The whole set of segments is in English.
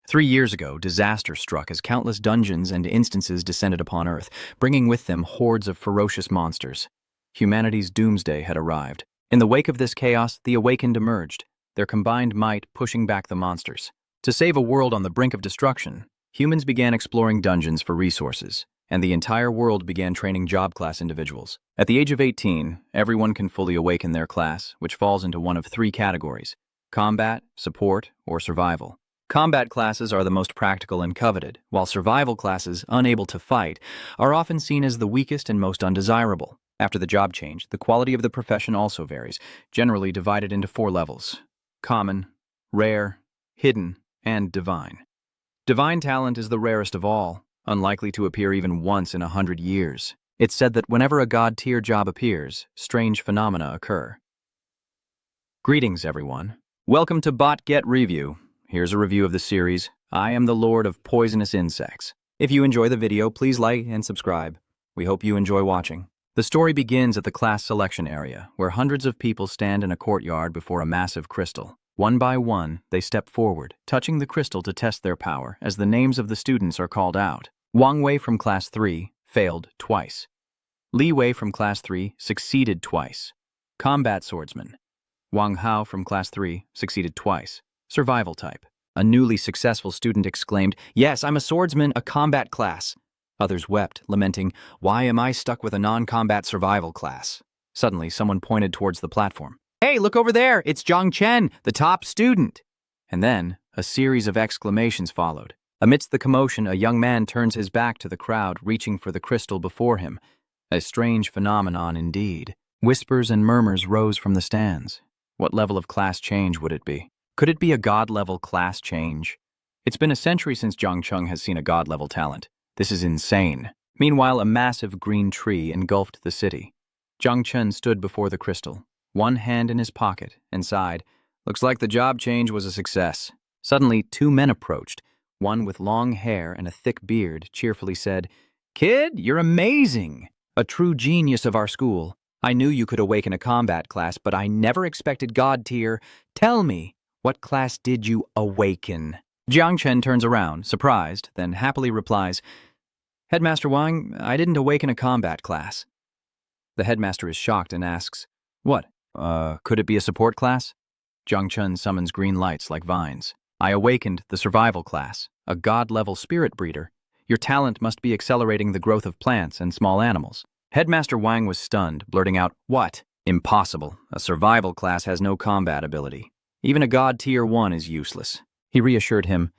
3 years ago, disaster struck as countless dungeons and instances descended upon Earth, bringing with them hordes of ferocious monsters. Humanity's doomsday had arrived. In the wake of this chaos, the Awakened emerged, their combined might pushing back the monsters. To save a world on the brink of destruction, humans began exploring dungeons for resources, and the entire world began training job class individuals. At the age of 18, everyone can fully awaken their class, which falls into one of three categories: combat, support, or survival. Combat classes are the most practical and coveted, while survival classes, unable to fight, are often seen as the weakest and most undesirable. After the job change, the quality of the profession also varies, generally divided into 4 levels: common, rare, hidden, and divine. Divine talent is the rarest of all, unlikely to appear even once in 100 years. It's said that whenever a god-tier job appears, strange phenomena occur. Greetings, everyone. Welcome to Bot Get Review. Here's a review of the series, I Am the Lord of Poisonous Insects. If you enjoy the video, please like and subscribe. We hope you enjoy watching. The story begins at the class selection area, where hundreds of people stand in a courtyard before a massive crystal. One by one, they step forward, touching the crystal to test their power as the names of the students are called out. Wang Wei from Class 3 failed twice. Li Wei from Class 3 succeeded twice. Combat Swordsman. Wang Hao from Class 3 succeeded twice. Survival type. A newly successful student exclaimed, "Yes, I'm a swordsman, a combat class." Others wept, lamenting, "Why am I stuck with a non-combat survival class?" Suddenly, someone pointed towards the platform. "Hey, look over there! It's Jung Chen, the top student!" And then, a series of exclamations followed. Amidst the commotion, a young man turns his back to the crowd, reaching for the crystal before him. A strange phenomenon indeed. Whispers and murmurs rose from the stands. What level of class change would it be? Could it be a god-level class change? It's been a century since Jung Chen has seen a god-level talent. This is insane. Meanwhile, a massive green tree engulfed the city. Jung Chen stood before the crystal, one hand in his pocket, and sighed. Looks like the job change was a success. Suddenly, 2 men approached. One with long hair and a thick beard cheerfully said, "Kid, you're amazing! A true genius of our school. I knew you could awaken a combat class, but I never expected God tier. Tell me, what class did you awaken?" Jiang Chen turns around, surprised, then happily replies, "Headmaster Wang, I didn't awaken a combat class." The headmaster is shocked and asks, "What? Could it be a support class?" Jiang Chen summons green lights like vines. "I awakened the survival class, a god-level spirit breeder. Your talent must be accelerating the growth of plants and small animals." Headmaster Wang was stunned, blurting out, "What? Impossible. A survival class has no combat ability. Even a god tier 1 is useless." He reassured him,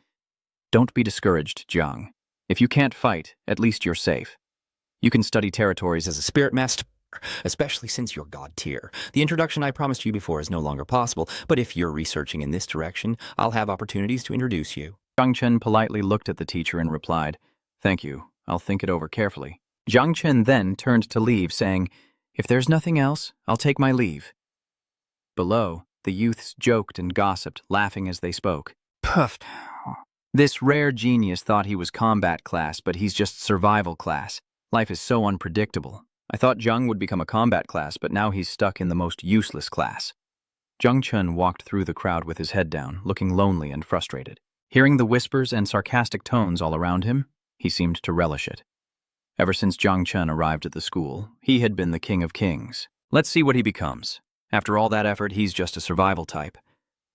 "Don't be discouraged, Jiang. If you can't fight, at least you're safe. You can study territories as a spirit master, especially since you're god tier. The introduction I promised you before is no longer possible, but if you're researching in this direction, I'll have opportunities to introduce you." Jiang Chen politely looked at the teacher and replied, "Thank you. I'll think it over carefully." Jiang Chen then turned to leave, saying, "If there's nothing else, I'll take my leave." Below, the youths joked and gossiped, laughing as they spoke. "Puffed. This rare genius thought he was combat class, but he's just survival class. Life is so unpredictable. I thought Jung would become a combat class, but now he's stuck in the most useless class." Jung Chen walked through the crowd with his head down, looking lonely and frustrated. Hearing the whispers and sarcastic tones all around him, he seemed to relish it. Ever since Jung Chen arrived at the school, he had been the king of kings. Let's see what he becomes. After all that effort, he's just a survival type.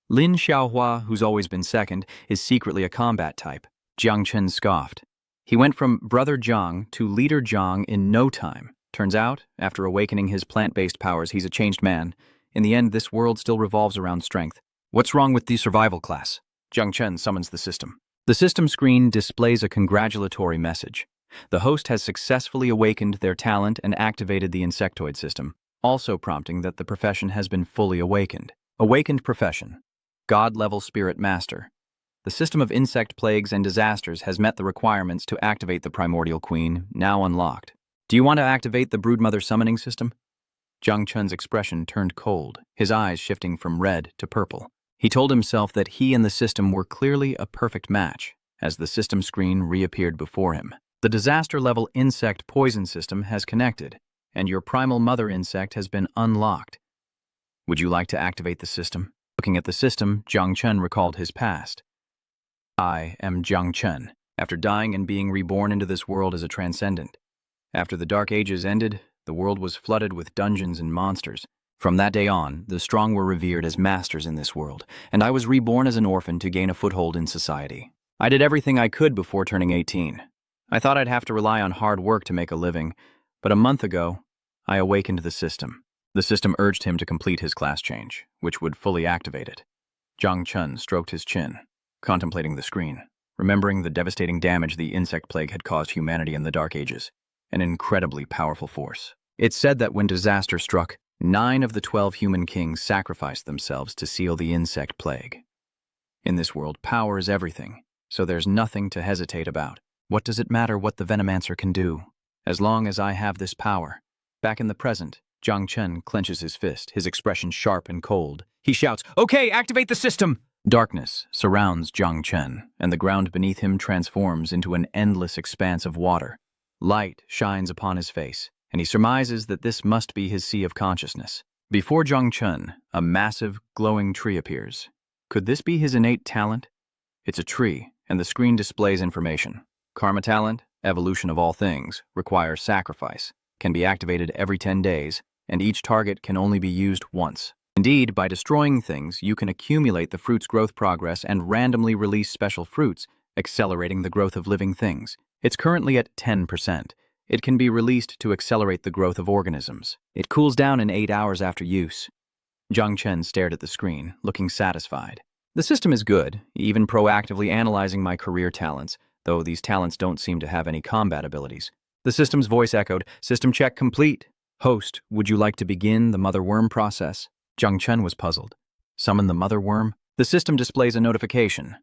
Lin Xiaohua, who's always been second, is secretly a combat type. Jiang Chen scoffed. He went from Brother Jiang to Leader Jiang in no time. Turns out, after awakening his plant-based powers, he's a changed man. In the end, this world still revolves around strength. What's wrong with the survival class? Jiang Chen summons the system. The system screen displays a congratulatory message. The host has successfully awakened their talent and activated the insectoid system, also prompting that the profession has been fully awakened. Awakened profession. God-level spirit master. The system of insect plagues and disasters has met the requirements to activate the primordial queen, now unlocked. Do you want to activate the broodmother summoning system? Jiang Chen's expression turned cold, his eyes shifting from red to purple. He told himself that he and the system were clearly a perfect match, as the system screen reappeared before him. The disaster-level insect poison system has connected, and your primal mother insect has been unlocked. Would you like to activate the system? Looking at the system, Jiang Chen recalled his past. I am Jung Chen, after dying and being reborn into this world as a transcendent. After the Dark Ages ended, the world was flooded with dungeons and monsters. From that day on, the strong were revered as masters in this world, and I was reborn as an orphan to gain a foothold in society. I did everything I could before turning 18. I thought I'd have to rely on hard work to make a living, but a month ago, I awakened the system. The system urged him to complete his class change, which would fully activate it. Jung Chen stroked his chin, contemplating the screen, remembering the devastating damage the insect plague had caused humanity in the Dark Ages, an incredibly powerful force. It's said that when disaster struck, 9 of the 12 human kings sacrificed themselves to seal the insect plague. In this world, power is everything, so there's nothing to hesitate about. What does it matter what the Venomancer can do? As long as I have this power. Back in the present, Jung Chen clenches his fist, his expression sharp and cold. He shouts, "Okay, activate the system!" Darkness surrounds Jung Chen, and the ground beneath him transforms into an endless expanse of water. Light shines upon his face, and he surmises that this must be his sea of consciousness. Before Jung Chen, a massive, glowing tree appears. Could this be his innate talent? It's a tree, and the screen displays information. Karma talent, evolution of all things, requires sacrifice, can be activated every 10 days, and each target can only be used once. Indeed, by destroying things, you can accumulate the fruit's growth progress and randomly release special fruits, accelerating the growth of living things. It's currently at 10%. It can be released to accelerate the growth of organisms. It cools down in 8 hours after use. Jung Chen stared at the screen, looking satisfied. The system is good, even proactively analyzing my career talents, though these talents don't seem to have any combat abilities. The system's voice echoed, "System check complete. Host, would you like to begin the mother worm process?" Jung Chen was puzzled. Summon the mother worm? The system displays a notification.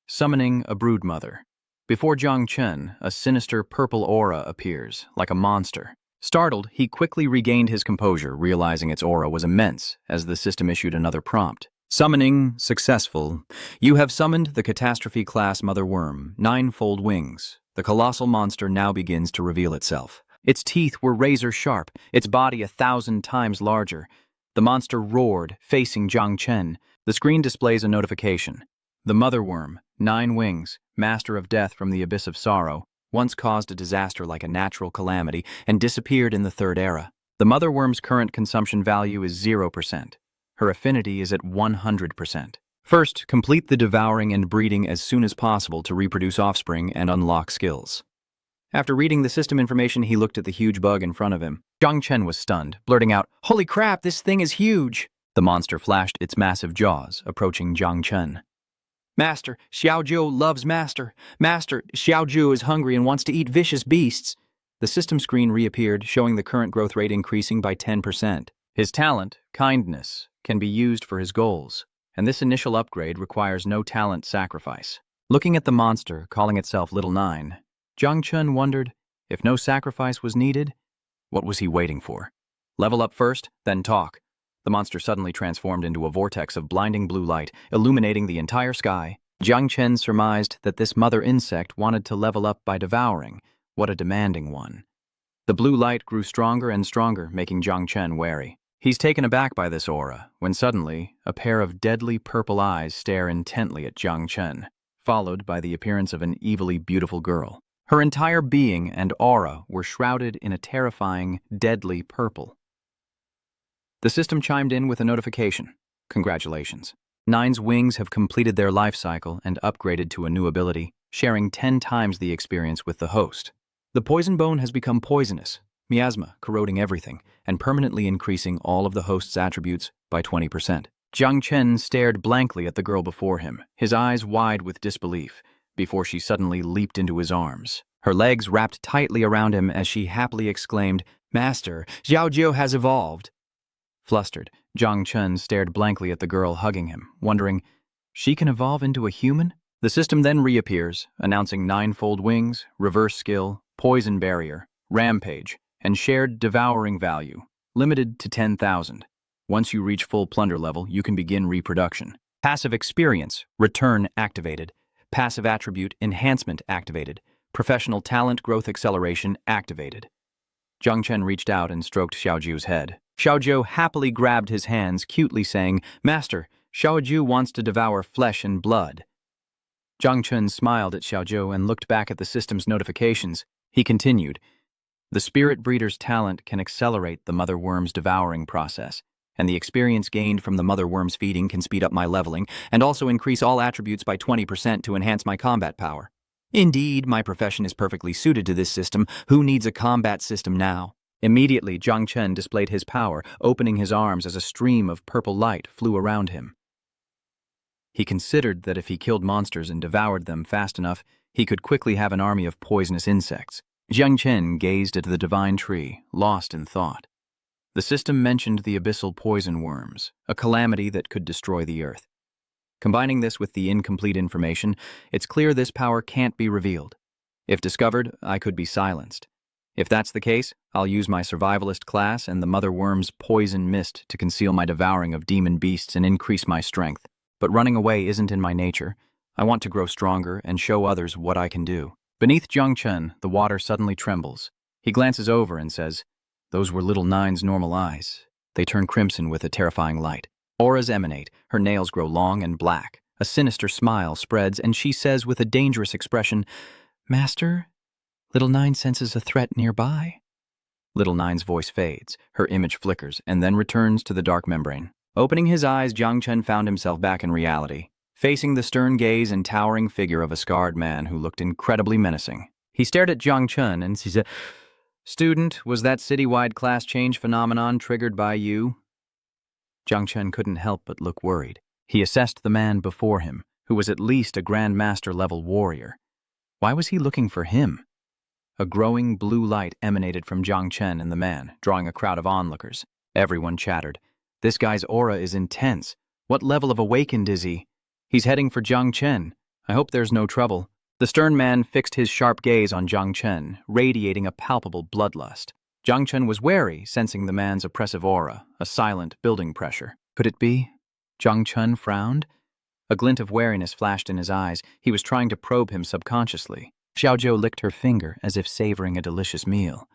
Summoning a broodmother. Before Jung Chen, a sinister purple aura appears, like a monster. Startled, he quickly regained his composure, realizing its aura was immense, as the system issued another prompt. Summoning successful. You have summoned the catastrophe-class mother worm, 9-fold wings. The colossal monster now begins to reveal itself. Its teeth were razor-sharp, its body 1,000 times larger. The monster roared, facing Jung Chen. The screen displays a notification. The mother worm, 9 wings, master of death from the abyss of sorrow, once caused a disaster like a natural calamity and disappeared in the Third Era. The mother worm's current consumption value is 0%. Her affinity is at 100%. First, complete the devouring and breeding as soon as possible to reproduce offspring and unlock skills. After reading the system information, he looked at the huge bug in front of him. Jung Chen was stunned, blurting out, "Holy crap, this thing is huge!" The monster flashed its massive jaws, approaching Jung Chen. "Master, Xiao loves Master. Master, Xiao is hungry and wants to eat vicious beasts." The system screen reappeared, showing the current growth rate increasing by 10%. His talent, kindness, can be used for his goals, and this initial upgrade requires no talent sacrifice. Looking at the monster, calling itself Little Nine, Jung Chen wondered, if no sacrifice was needed, what was he waiting for? Level up first, then talk. The monster suddenly transformed into a vortex of blinding blue light, illuminating the entire sky. Jung Chen surmised that this mother insect wanted to level up by devouring. What a demanding one. The blue light grew stronger and stronger, making Jung Chen wary. He's taken aback by this aura, when suddenly, a pair of deadly purple eyes stare intently at Jung Chen, followed by the appearance of an evilly beautiful girl. Her entire being and aura were shrouded in a terrifying, deadly purple. The system chimed in with a notification. Congratulations. Nine's wings have completed their life cycle and upgraded to a new ability, sharing 10 times the experience with the host. The poison bone has become poisonous, miasma corroding everything, and permanently increasing all of the host's attributes by 20%. Jung Chen stared blankly at the girl before him, his eyes wide with disbelief, before she suddenly leaped into his arms. Her legs wrapped tightly around him as she happily exclaimed, "Master, Xiao has evolved." Flustered, Jung Chen stared blankly at the girl hugging him, wondering, she can evolve into a human? The system then reappears, announcing 9-fold wings, reverse skill, poison barrier, rampage, and shared devouring value, limited to 10,000. Once you reach full plunder level, you can begin reproduction. Passive experience, return activated. Passive attribute enhancement activated. Professional talent growth acceleration activated. Jung Chen reached out and stroked Xiaoju's head. Xiaoju happily grabbed his hands, cutely saying, "Master, Xiaoju wants to devour flesh and blood." Jung Chen smiled at Xiaozhou and looked back at the system's notifications. He continued, "The spirit breeder's talent can accelerate the mother worm's devouring process, and the experience gained from the mother worm's feeding can speed up my leveling and also increase all attributes by 20% to enhance my combat power. Indeed, my profession is perfectly suited to this system. Who needs a combat system now?" Immediately, Jung Chen displayed his power, opening his arms as a stream of purple light flew around him. He considered that if he killed monsters and devoured them fast enough, he could quickly have an army of poisonous insects. Jung Chen gazed at the divine tree, lost in thought. The system mentioned the abyssal poison worms, a calamity that could destroy the earth. Combining this with the incomplete information, it's clear this power can't be revealed. If discovered, I could be silenced. If that's the case, I'll use my survivalist class and the mother worm's poison mist to conceal my devouring of demon beasts and increase my strength. But running away isn't in my nature. I want to grow stronger and show others what I can do. Beneath Jung Chen, the water suddenly trembles. He glances over and says, "Those were little Nine's normal eyes. They turn crimson with a terrifying light. Auras emanate, her nails grow long and black. A sinister smile spreads, and she says with a dangerous expression, 'Master, little Nine senses a threat nearby.'" Little Nine's voice fades, her image flickers, and then returns to the dark membrane. Opening his eyes, Jung Chen found himself back in reality, facing the stern gaze and towering figure of a scarred man who looked incredibly menacing. He stared at Jung Chen and he said, "Student, was that citywide class change phenomenon triggered by you?" Jung Chen couldn't help but look worried. He assessed the man before him, who was at least a Grandmaster-level warrior. Why was he looking for him? A growing blue light emanated from Jung Chen and the man, drawing a crowd of onlookers. Everyone chattered. "This guy's aura is intense. What level of awakened is he? He's heading for Jung Chen. I hope there's no trouble." The stern man fixed his sharp gaze on Jung Chen, radiating a palpable bloodlust. Jung Chen was wary, sensing the man's oppressive aura, a silent building pressure. Could it be? Jung Chen frowned. A glint of wariness flashed in his eyes. He was trying to probe him subconsciously. Xiaozhou licked her finger as if savoring a delicious meal.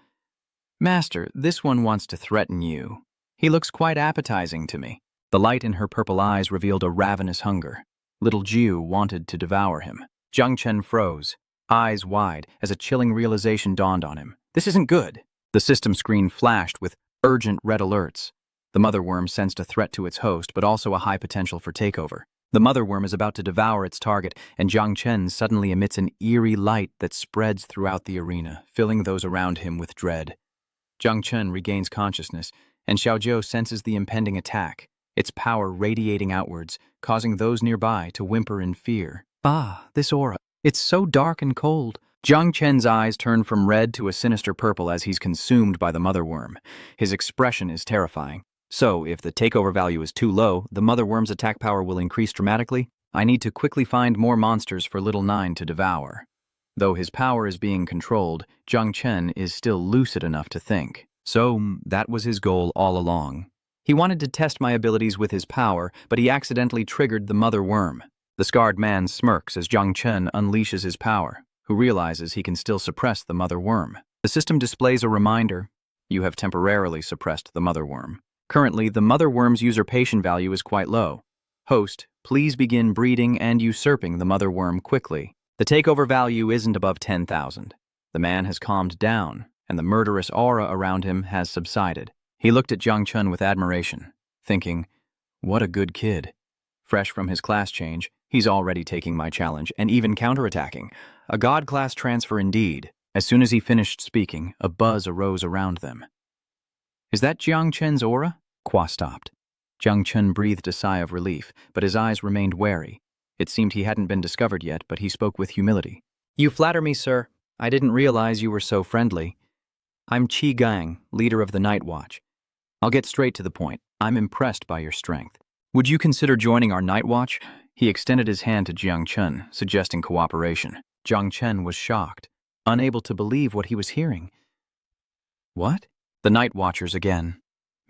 "Master, this one wants to threaten you. He looks quite appetizing to me." The light in her purple eyes revealed a ravenous hunger. Little Jiu wanted to devour him. Jung Chen froze, eyes wide, as a chilling realization dawned on him. This isn't good. The system screen flashed with urgent red alerts. The mother worm sensed a threat to its host, but also a high potential for takeover. The mother worm is about to devour its target, and Jung Chen suddenly emits an eerie light that spreads throughout the arena, filling those around him with dread. Jung Chen regains consciousness, and Xiaozhou senses the impending attack, its power radiating outwards, causing those nearby to whimper in fear. "Ah, this aura. It's so dark and cold." Jung Chen's eyes turn from red to a sinister purple as he's consumed by the mother worm. His expression is terrifying. So, if the takeover value is too low, the mother worm's attack power will increase dramatically. I need to quickly find more monsters for little Nine to devour. Though his power is being controlled, Jung Chen is still lucid enough to think. So, that was his goal all along. He wanted to test my abilities with his power, but he accidentally triggered the mother worm. The scarred man smirks as Jung Chen unleashes his power, who realizes he can still suppress the mother worm. The system displays a reminder. You have temporarily suppressed the mother worm. Currently, the mother worm's usurpation value is quite low. Host, please begin breeding and usurping the mother worm quickly. The takeover value isn't above 10,000. The man has calmed down, and the murderous aura around him has subsided. He looked at Jung Chen with admiration, thinking, what a good kid. Fresh from his class change, he's already taking my challenge and even counterattacking. A god-class transfer indeed. As soon as he finished speaking, a buzz arose around them. Is that Jung Chen's aura? Kwa stopped. Jung Chen breathed a sigh of relief, but his eyes remained wary. It seemed he hadn't been discovered yet, but he spoke with humility. You flatter me, sir. I didn't realize you were so friendly. I'm Qi Gang, leader of the Night Watch. I'll get straight to the point. I'm impressed by your strength. Would you consider joining our Night Watch? He extended his hand to Jung Chen, suggesting cooperation. Jung Chen was shocked, unable to believe what he was hearing. What? The Night Watchers again.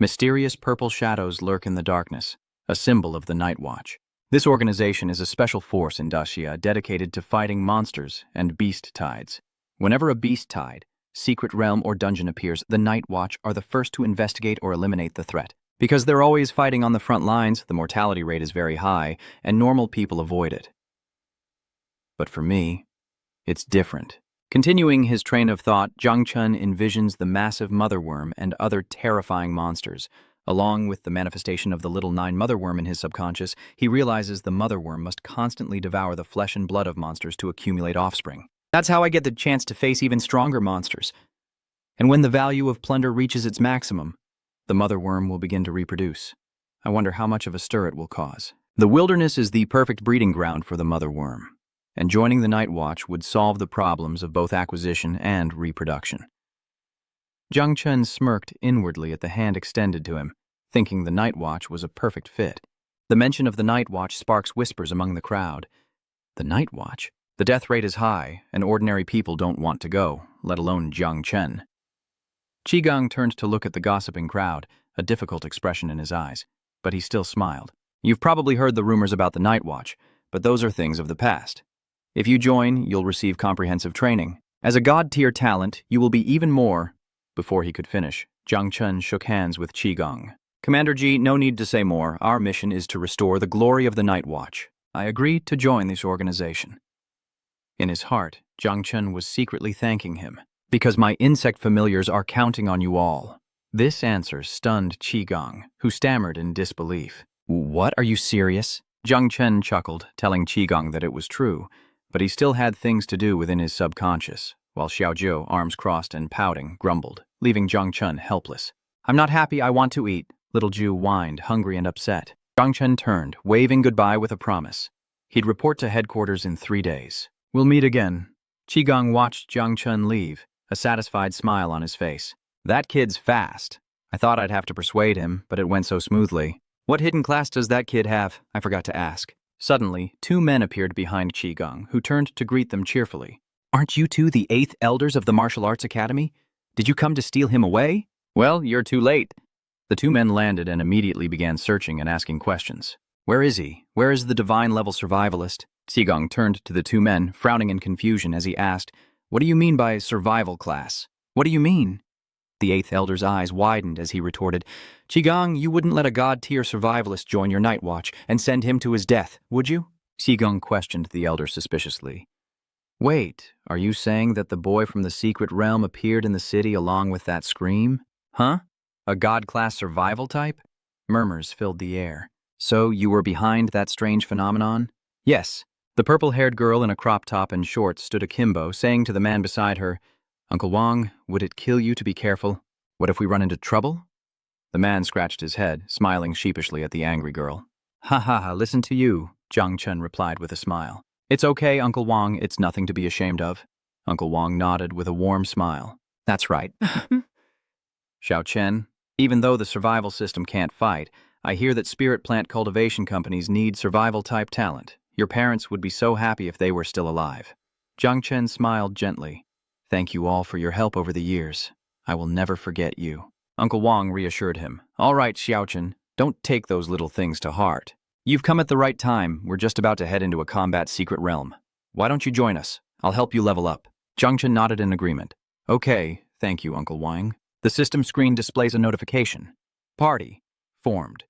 Mysterious purple shadows lurk in the darkness, a symbol of the Night Watch. This organization is a special force in Daxia dedicated to fighting monsters and beast tides. Whenever a beast tide, secret realm, or dungeon appears, the Night Watch are the first to investigate or eliminate the threat. Because they're always fighting on the front lines, the mortality rate is very high, and normal people avoid it. But for me, it's different. Continuing his train of thought, Jung Chen envisions the massive mother worm and other terrifying monsters. Along with the manifestation of the little nine mother worm in his subconscious, he realizes the mother worm must constantly devour the flesh and blood of monsters to accumulate offspring. That's how I get the chance to face even stronger monsters. And when the value of plunder reaches its maximum, the mother worm will begin to reproduce. I wonder how much of a stir it will cause. The wilderness is the perfect breeding ground for the mother worm, and joining the Night Watch would solve the problems of both acquisition and reproduction. Jung Chen smirked inwardly at the hand extended to him, thinking the Night Watch was a perfect fit. The mention of the Night Watch sparks whispers among the crowd. The Night Watch? The death rate is high, and ordinary people don't want to go, let alone Jung Chen. Qigong turned to look at the gossiping crowd, a difficult expression in his eyes, but he still smiled. You've probably heard the rumors about the Night Watch, but those are things of the past. If you join, you'll receive comprehensive training. As a god-tier talent, you will be even more. Before he could finish, Jung Chen shook hands with Qigong. Commander Ji, no need to say more. Our mission is to restore the glory of the Night Watch. I agreed to join this organization. In his heart, Jung Chen was secretly thanking him. Because my insect familiars are counting on you all. This answer stunned Qigong, who stammered in disbelief. What, are you serious? Jung Chen chuckled, telling Qigong that it was true, but he still had things to do within his subconscious, while Xiaojiu, arms crossed and pouting, grumbled, leaving Jung Chen helpless. I'm not happy, I want to eat, little Ju whined, hungry and upset. Jung Chen turned, waving goodbye with a promise. He'd report to headquarters in 3 days. We'll meet again. Qigong watched Jung Chen leave, a satisfied smile on his face. That kid's fast. I thought I'd have to persuade him, but it went so smoothly. What hidden class does that kid have? I forgot to ask. Suddenly, 2 men appeared behind Qigong, who turned to greet them cheerfully. Aren't you two the 8th elders of the Martial Arts Academy? Did you come to steal him away? Well, you're too late. The 2 men landed and immediately began searching and asking questions. Where is he? Where is the divine-level survivalist? Qigong turned to the 2 men, frowning in confusion as he asked, What do you mean by survival class? What do you mean? The 8th elder's eyes widened as he retorted, Qigong, you wouldn't let a god-tier survivalist join your Night Watch and send him to his death, would you? Qigong questioned the elder suspiciously. Wait, are you saying that the boy from the secret realm appeared in the city along with that scream? Huh? A god-class survival type? Murmurs filled the air. So you were behind that strange phenomenon? Yes. The purple-haired girl in a crop top and shorts stood akimbo, saying to the man beside her, Uncle Wang, would it kill you to be careful? What if we run into trouble? The man scratched his head, smiling sheepishly at the angry girl. Ha ha ha, listen to you, Jung Chen replied with a smile. It's okay, Uncle Wang, it's nothing to be ashamed of. Uncle Wang nodded with a warm smile. That's right. Xiao Chen, even though the survival system can't fight, I hear that spirit plant cultivation companies need survival-type talent. Your parents would be so happy if they were still alive. Jung Chen smiled gently. Thank you all for your help over the years. I will never forget you. Uncle Wang reassured him. All right, Xiao Chen, don't take those little things to heart. You've come at the right time. We're just about to head into a combat secret realm. Why don't you join us? I'll help you level up. Jung Chen nodded in agreement. Okay, thank you, Uncle Wang. The system screen displays a notification. Party. Formed.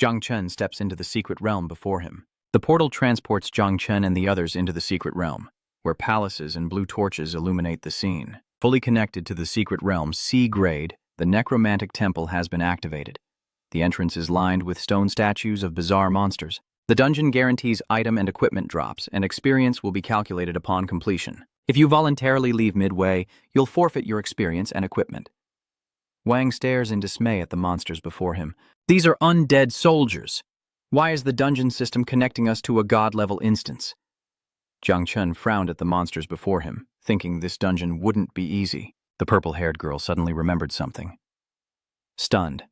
Jung Chen steps into the secret realm before him. The portal transports Jung Chen and the others into the secret realm, where palaces and blue torches illuminate the scene. Fully connected to the secret realm's C-grade, the necromantic temple has been activated. The entrance is lined with stone statues of bizarre monsters. The dungeon guarantees item and equipment drops, and experience will be calculated upon completion. If you voluntarily leave midway, you'll forfeit your experience and equipment. Wang stares in dismay at the monsters before him. These are undead soldiers. Why is the dungeon system connecting us to a god-level instance? Jung Chen frowned at the monsters before him, thinking this dungeon wouldn't be easy. The purple-haired girl suddenly remembered something. Stunned.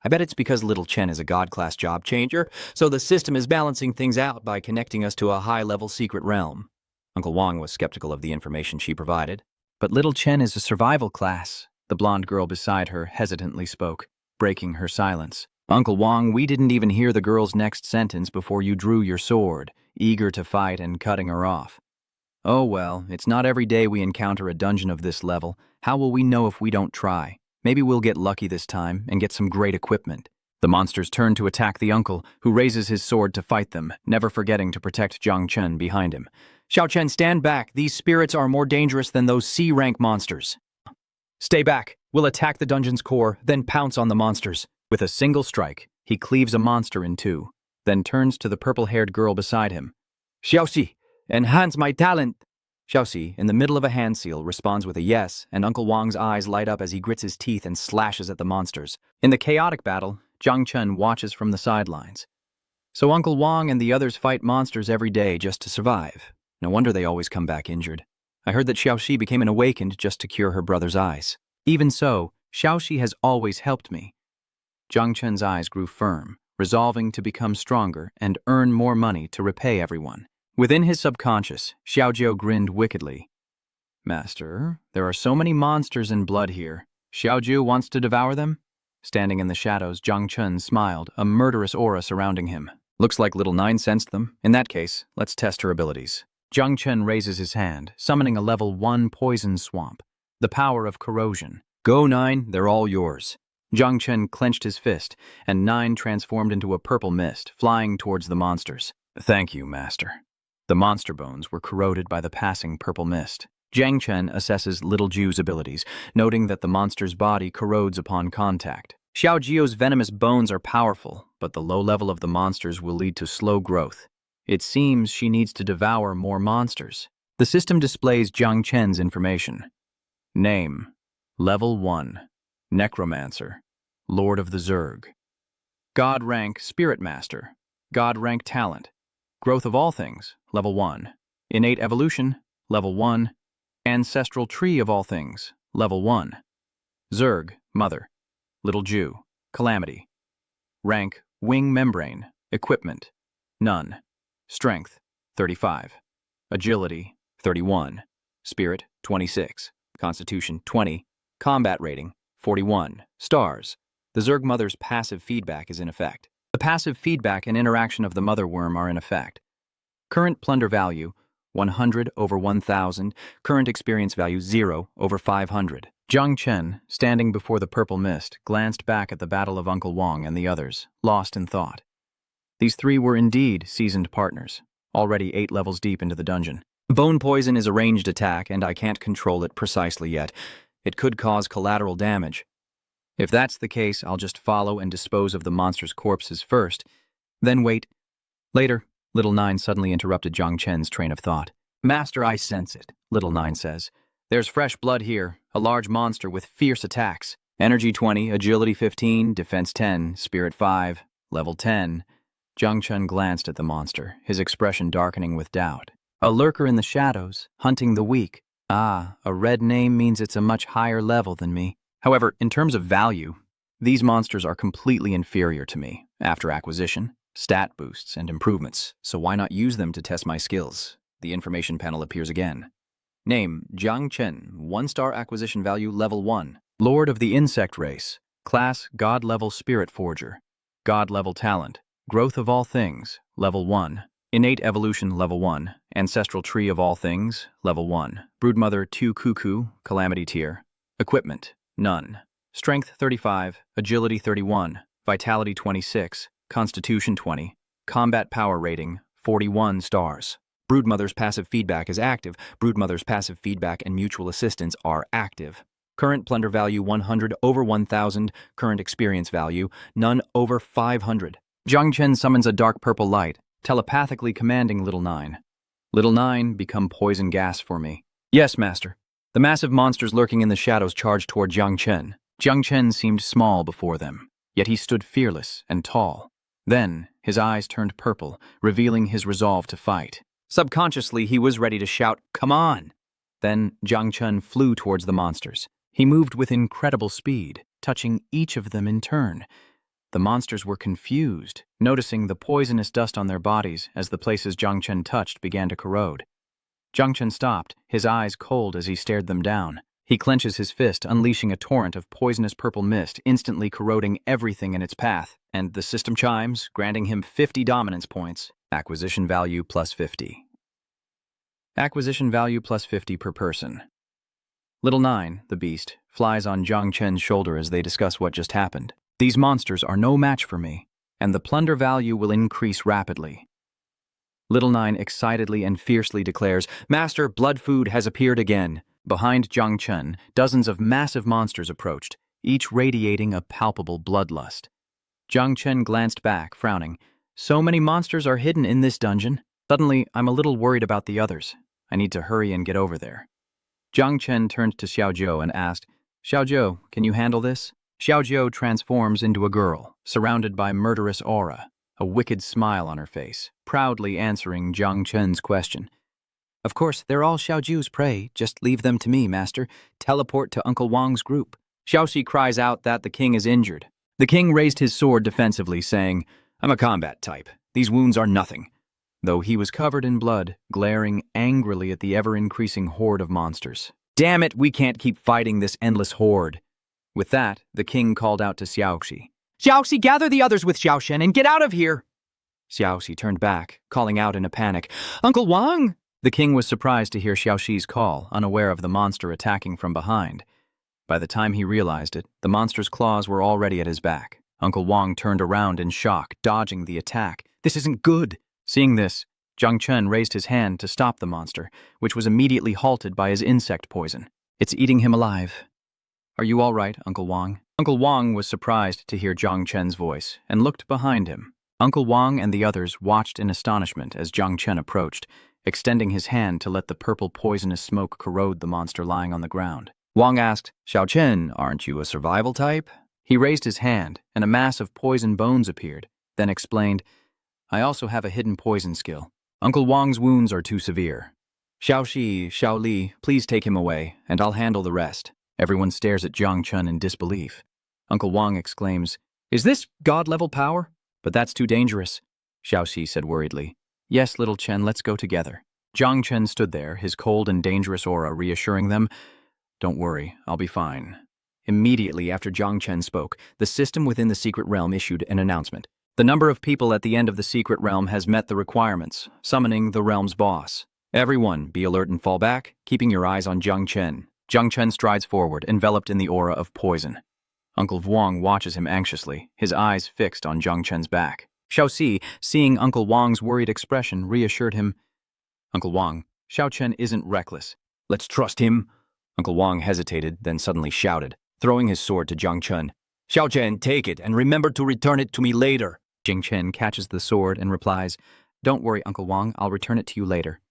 I bet it's because little Chen is a god-class job changer, so the system is balancing things out by connecting us to a high-level secret realm. Uncle Wang was skeptical of the information she provided. But little Chen is a survival class. The blonde girl beside her hesitantly spoke, breaking her silence. Uncle Wang, we didn't even hear the girl's next sentence before you drew your sword, eager to fight and cutting her off. Oh well, it's not every day we encounter a dungeon of this level. How will we know if we don't try? Maybe we'll get lucky this time and get some great equipment. The monsters turn to attack the uncle, who raises his sword to fight them, never forgetting to protect Jung Chen behind him. Xiao Chen, stand back. These spirits are more dangerous than those C-rank monsters. Stay back. We'll attack the dungeon's core, then pounce on the monsters. With a single strike, he cleaves a monster in two, then turns to the purple-haired girl beside him. Xiaoxi, enhance my talent. Xiaoxi, in the middle of a hand seal, responds with a yes, and Uncle Wang's eyes light up as he grits his teeth and slashes at the monsters. In the chaotic battle, Jung Chen watches from the sidelines. So Uncle Wang and the others fight monsters every day just to survive. No wonder they always come back injured. I heard that Xiaoxi became an awakened just to cure her brother's eyes. Even so, Xiaoxi has always helped me. Jung Chen's eyes grew firm, resolving to become stronger and earn more money to repay everyone. Within his subconscious, Xiaojiu grinned wickedly. Master, there are so many monsters and blood here. Xiaojiu wants to devour them? Standing in the shadows, Jung Chen smiled, a murderous aura surrounding him. Looks like little Nine sensed them. In that case, let's test her abilities. Jung Chen raises his hand, summoning a level 1 poison swamp. The power of corrosion. Go, Nine, they're all yours. Jung Chen clenched his fist, and Nine transformed into a purple mist, flying towards the monsters. Thank you, Master. The monster bones were corroded by the passing purple mist. Jang Chen assesses Little Jiu's abilities, noting that the monster's body corrodes upon contact. Xiao Jiu's venomous bones are powerful, but the low level of the monsters will lead to slow growth. It seems she needs to devour more monsters. The system displays Jung Chen's information. Name: Level 1. Necromancer. Lord of the Zerg. God rank Spirit Master. God rank Talent. Growth of all things, Level 1. Innate Evolution, Level 1. Ancestral Tree of all things, Level 1. Zerg, Mother. Little Jiu. Calamity. Rank Wing Membrane. Equipment: None. Strength: 35. Agility: 31. Spirit: 26. Constitution: 20. Combat rating: 41. Stars. The Zerg Mother's passive feedback is in effect. The passive feedback and interaction of the Mother Worm are in effect. Current plunder value: 100 over 1,000. Current experience value: 0 over 500. Jung Chen, standing before the purple mist, glanced back at the battle of Uncle Wang and the others, lost in thought. These three were indeed seasoned partners, already 8 levels deep into the dungeon. Bone poison is a ranged attack, and I can't control it precisely yet. It could cause collateral damage. If that's the case, I'll just follow and dispose of the monster's corpses first, then wait. Later, Little Nine suddenly interrupted Jung Chen's train of thought. Master, I sense it, Little Nine says. There's fresh blood here, a large monster with fierce attacks. Energy 20, Agility 15, Defense 10, Spirit 5, Level 10. Jung Chen glanced at the monster, his expression darkening with doubt. A lurker in the shadows, hunting the weak. Ah, a red name means it's a much higher level than me. However, in terms of value, these monsters are completely inferior to me. After acquisition, stat boosts, and improvements, so why not use them to test my skills? The information panel appears again. Name: Jung Chen, 1-star acquisition value, Level 1. Lord of the Insect Race. Class: God-level Spirit Forger. God-level Talent. Growth of all things, Level 1. Innate Evolution, Level 1. Ancestral Tree of all things, Level 1. Broodmother 2 Cuckoo, Calamity Tier. Equipment: None. Strength 35, Agility 31, Vitality 26, Constitution 20. Combat Power Rating 41 stars. Broodmother's passive feedback is active. Broodmother's passive feedback and mutual assistance are active. Current plunder value 100 over 1,000. Current experience value none over 500. Jung Chen summons a dark purple light, telepathically commanding Little Nine. Little Nine, become poison gas for me. Yes, Master. The massive monsters lurking in the shadows charged toward Jung Chen. Jung Chen seemed small before them, yet he stood fearless and tall. Then, his eyes turned purple, revealing his resolve to fight. Subconsciously, he was ready to shout, "Come on!" Then, Jung Chen flew towards the monsters. He moved with incredible speed, touching each of them in turn. The monsters were confused, noticing the poisonous dust on their bodies as the places Jung Chen touched began to corrode. Jung Chen stopped, his eyes cold as he stared them down. He clenches his fist, unleashing a torrent of poisonous purple mist, instantly corroding everything in its path, and the system chimes, granting him 50 dominance points. Acquisition value plus 50. Acquisition value plus 50 per person. Little Nine, the beast, flies on Jung Chen's shoulder as they discuss what just happened. These monsters are no match for me, and the plunder value will increase rapidly. Little Nine excitedly and fiercely declares, "Master, blood food has appeared again." Behind Jung Chen, dozens of massive monsters approached, each radiating a palpable bloodlust. Jung Chen glanced back, frowning. "So many monsters are hidden in this dungeon. Suddenly, I'm a little worried about the others. I need to hurry and get over there." Jung Chen turned to Xiaozhou and asked, "Xiaozhou, can you handle this?" Xiaozhou transforms into a girl, surrounded by murderous aura, a wicked smile on her face, proudly answering Jung Chen's question. "Of course, they're all Xiaozhou's prey. Just leave them to me, master. Teleport to Uncle Wang's group." Xiaoxi cries out that the king is injured. The king raised his sword defensively, saying, "I'm a combat type. These wounds are nothing." Though he was covered in blood, glaring angrily at the ever-increasing horde of monsters. "Damn it, we can't keep fighting this endless horde." With that, the king called out to Xiaoxi. "Xiaoxi, gather the others with Xiaoshen and get out of here!" Xiaoxi turned back, calling out in a panic, "Uncle Wang!" The king was surprised to hear Xiaoxi's call, unaware of the monster attacking from behind. By the time he realized it, the monster's claws were already at his back. Uncle Wang turned around in shock, dodging the attack. "This isn't good!" Seeing this, Jung Chen raised his hand to stop the monster, which was immediately halted by his insect poison. "It's eating him alive." "Are you all right, Uncle Wang?" Uncle Wang was surprised to hear Jung Chen's voice and looked behind him. Uncle Wang and the others watched in astonishment as Jung Chen approached, extending his hand to let the purple poisonous smoke corrode the monster lying on the ground. Wang asked, "Xiao Chen, aren't you a survival type?" He raised his hand, and a mass of poison bones appeared, then explained, "I also have a hidden poison skill. Uncle Wang's wounds are too severe. Xiaoxi, Xiao Li, please take him away, and I'll handle the rest." Everyone stares at Jung Chen in disbelief. Uncle Wang exclaims, "Is this god-level power? But that's too dangerous." Xiaoxi said worriedly, "Yes, little Chen, let's go together." Jung Chen stood there, his cold and dangerous aura reassuring them, "Don't worry, I'll be fine." Immediately after Jung Chen spoke, the system within the secret realm issued an announcement. "The number of people at the end of the secret realm has met the requirements, summoning the realm's boss. Everyone, be alert and fall back, keeping your eyes on Jung Chen." Jung Chen strides forward, enveloped in the aura of poison. Uncle Wang watches him anxiously, his eyes fixed on Jung Chen's back. Xiaoxi, seeing Uncle Wang's worried expression, reassured him, "Uncle Wang, Xiao Chen isn't reckless. Let's trust him." Uncle Wang hesitated, then suddenly shouted, throwing his sword to Jung Chen. "Xiao Chen, take it, and remember to return it to me later." Jung Chen catches the sword and replies, "Don't worry, Uncle Wang, I'll return it to you later."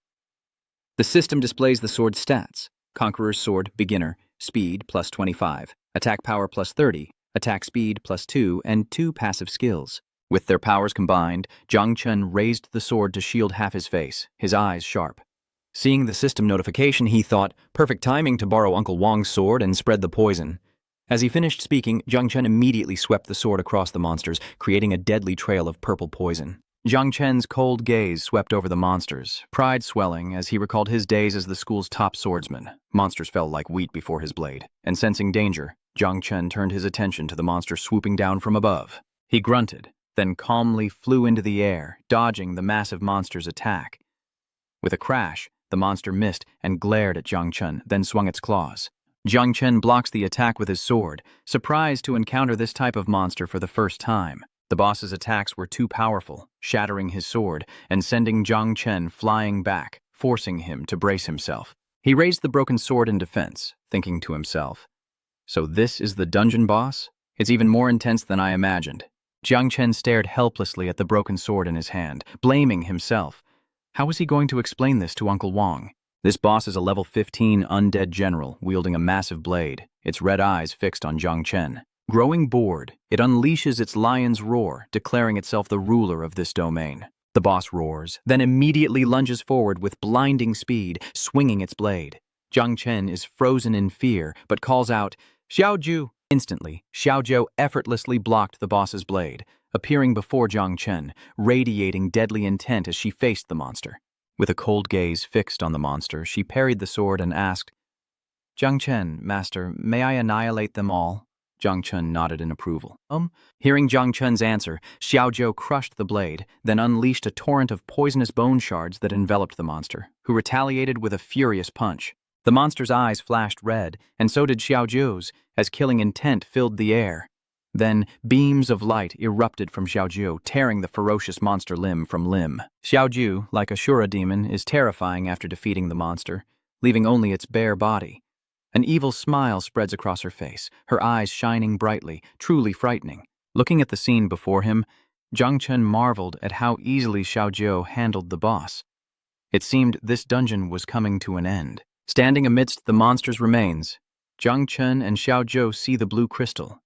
The system displays the sword's stats. Conqueror's Sword, Beginner, Speed plus 25, Attack Power plus 30, Attack Speed plus 2, and 2 passive skills. With their powers combined, Jung Chen raised the sword to shield half his face, his eyes sharp. Seeing the system notification, he thought, perfect timing to borrow Uncle Wang's sword and spread the poison. As he finished speaking, Jung Chen immediately swept the sword across the monsters, creating a deadly trail of purple poison. Jung Chen's cold gaze swept over the monsters, pride swelling as he recalled his days as the school's top swordsman. Monsters fell like wheat before his blade, and sensing danger, Jung Chen turned his attention to the monster swooping down from above. He grunted, then calmly flew into the air, dodging the massive monster's attack. With a crash, the monster missed and glared at Jung Chen, then swung its claws. Jung Chen blocks the attack with his sword, surprised to encounter this type of monster for the first time. The boss's attacks were too powerful, shattering his sword and sending Jung Chen flying back, forcing him to brace himself. He raised the broken sword in defense, thinking to himself, "So this is the dungeon boss? It's even more intense than I imagined." Jung Chen stared helplessly at the broken sword in his hand, blaming himself. How was he going to explain this to Uncle Wang? This boss is a level 15 undead general wielding a massive blade, its red eyes fixed on Jung Chen. Growing bored, it unleashes its lion's roar, declaring itself the ruler of this domain. The boss roars, then immediately lunges forward with blinding speed, swinging its blade. Jung Chen is frozen in fear, but calls out, "Xiaozhou!" Instantly, Xiaozhou effortlessly blocked the boss's blade, appearing before Jung Chen, radiating deadly intent as she faced the monster. With a cold gaze fixed on the monster, she parried the sword and asked, "Jung Chen, master, may I annihilate them all?" Jung Chen nodded in approval. Hearing Jung Chen's answer, Xiaozhou crushed the blade, then unleashed a torrent of poisonous bone shards that enveloped the monster, who retaliated with a furious punch. The monster's eyes flashed red, and so did Xiaozhou's, as killing intent filled the air. Then, beams of light erupted from Xiaoju, tearing the ferocious monster limb from limb. Xiaoju, like a Shura demon, is terrifying after defeating the monster, leaving only its bare body. An evil smile spreads across her face, her eyes shining brightly, truly frightening. Looking at the scene before him, Jung Chen marveled at how easily Xiaoju handled the boss. It seemed this dungeon was coming to an end. Standing amidst the monster's remains, Jung Chen and Xiaoju see the blue crystal.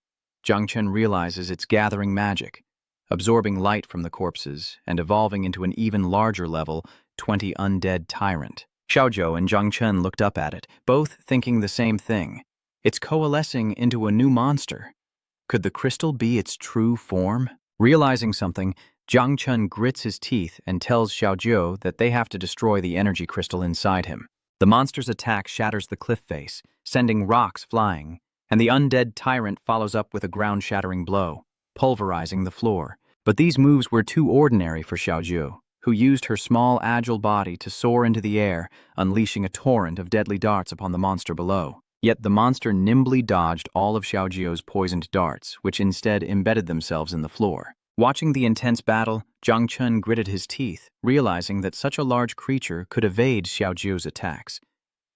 Jung Chen realizes it's gathering magic, absorbing light from the corpses and evolving into an even larger level, 20 undead tyrant. Xiaoju and Jung Chen looked up at it, both thinking the same thing. It's coalescing into a new monster. Could the crystal be its true form? Realizing something, Jung Chen grits his teeth and tells Xiaoju that they have to destroy the energy crystal inside him. The monster's attack shatters the cliff face, sending rocks flying, and the undead tyrant follows up with a ground-shattering blow, pulverizing the floor. But these moves were too ordinary for Xiaoju, who used her small, agile body to soar into the air, unleashing a torrent of deadly darts upon the monster below. Yet the monster nimbly dodged all of Xiaoju's poisoned darts, which instead embedded themselves in the floor. Watching the intense battle, Jung Chen gritted his teeth, realizing that such a large creature could evade Xiaoju's attacks.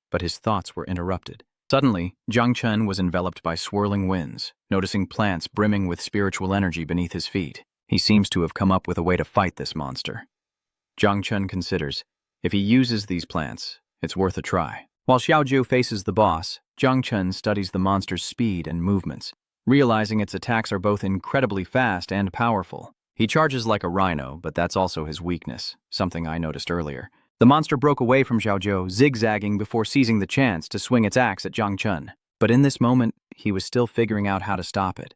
But his thoughts were interrupted. Suddenly, Jung Chen was enveloped by swirling winds, noticing plants brimming with spiritual energy beneath his feet. He seems to have come up with a way to fight this monster. Jung Chen considers, if he uses these plants, it's worth a try. While Xiaoju faces the boss, Jung Chen studies the monster's speed and movements, realizing its attacks are both incredibly fast and powerful. He charges like a rhino, but that's also his weakness, something I noticed earlier. The monster broke away from Xiaoju, zigzagging before seizing the chance to swing its axe at Jung Chen. But in this moment, he was still figuring out how to stop it.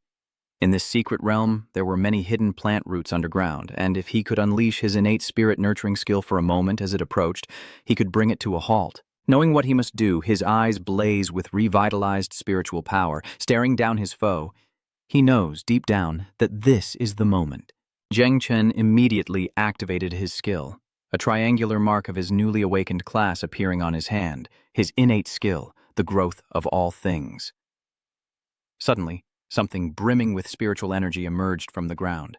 In this secret realm, there were many hidden plant roots underground, and if he could unleash his innate spirit-nurturing skill for a moment as it approached, he could bring it to a halt. Knowing what he must do, his eyes blaze with revitalized spiritual power, staring down his foe. He knows, deep down, that this is the moment. Jung Chen immediately activated his skill, a triangular mark of his newly awakened class appearing on his hand, his innate skill, the growth of all things. Suddenly, something brimming with spiritual energy emerged from the ground.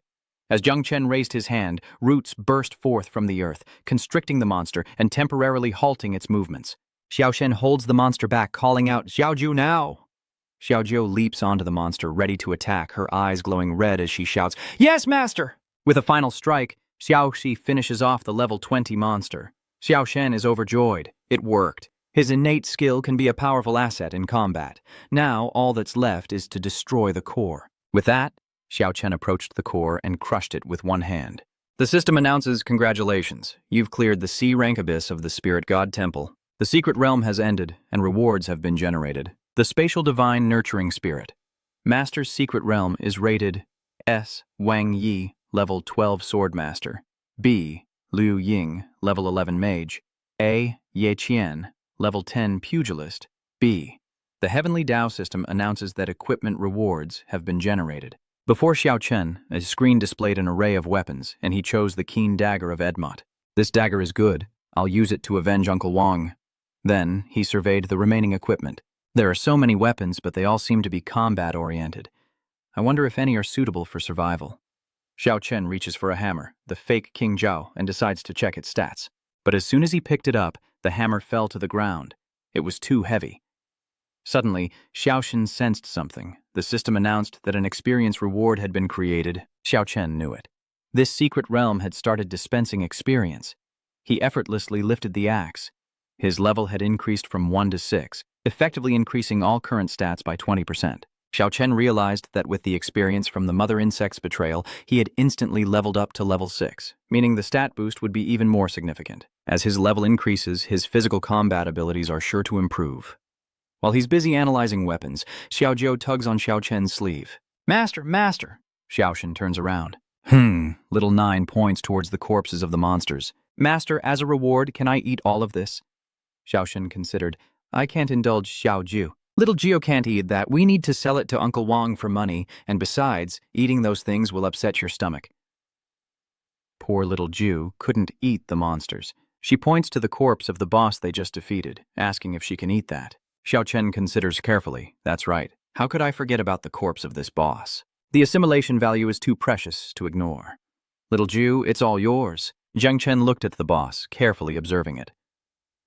As Jung Chen raised his hand, roots burst forth from the earth, constricting the monster and temporarily halting its movements. Xiao Shen holds the monster back, calling out, "Xiaoju now!" Xiaoju leaps onto the monster, ready to attack, her eyes glowing red as she shouts, "Yes, master!" With a final strike, Xiao Shi finishes off the level 20 monster. Xiao Shen is overjoyed. It worked. His innate skill can be a powerful asset in combat. Now, all that's left is to destroy the core. With that, Xiao Chen approached the core and crushed it with one hand. The system announces, "Congratulations. You've cleared the C-rank abyss of the Spirit God Temple. The secret realm has ended, and rewards have been generated. The Spatial Divine Nurturing Spirit. Master's Secret Realm is rated S. Wang Yi, Level 12 Swordmaster. B. Liu Ying, Level 11 Mage. A. Ye Qian, Level 10 Pugilist. B. The Heavenly Tao system announces that equipment rewards have been generated. Before Xiao Chen, a screen displayed an array of weapons, and he chose the keen dagger of Edmont. This dagger is good. I'll use it to avenge Uncle Wang. Then, he surveyed the remaining equipment. There are so many weapons, but they all seem to be combat-oriented. I wonder if any are suitable for survival. Xiao Chen reaches for a hammer, the fake King Zhao, and decides to check its stats. But as soon as he picked it up, the hammer fell to the ground. It was too heavy. Suddenly, Xiao Shen sensed something. The system announced that an experience reward had been created. Xiao Chen knew it. This secret realm had started dispensing experience. He effortlessly lifted the axe. His level had increased from 1 to 6, effectively increasing all current stats by 20%. Xiao Chen realized that with the experience from the mother insect's betrayal, he had instantly leveled up to level 6, meaning the stat boost would be even more significant. As his level increases, his physical combat abilities are sure to improve. While he's busy analyzing weapons, Xiao Jiu tugs on Xiao Chen's sleeve. "Master, master!" Xiao Shen turns around. Little 9 points towards the corpses of the monsters. "Master, as a reward, can I eat all of this?" Xiao Shen considered. "I can't indulge Xiao Jiu. Little Gio can't eat that. We need to sell it to Uncle Wang for money, and besides, eating those things will upset your stomach." Poor little Jiu couldn't eat the monsters. She points to the corpse of the boss they just defeated, asking if she can eat that. Xiao Chen considers carefully. That's right. How could I forget about the corpse of this boss? The assimilation value is too precious to ignore. Little Jew, it's all yours. Jung Chen looked at the boss, carefully observing it.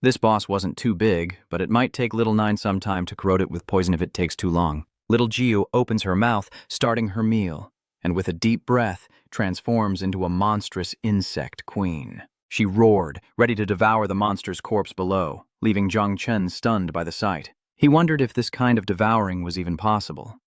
This boss wasn't too big, but it might take Little Nine some time to corrode it with poison if it takes too long. Little Jiu opens her mouth, starting her meal, and with a deep breath, transforms into a monstrous insect queen. She roared, ready to devour the monster's corpse below, leaving Jung Chen stunned by the sight. He wondered if this kind of devouring was even possible.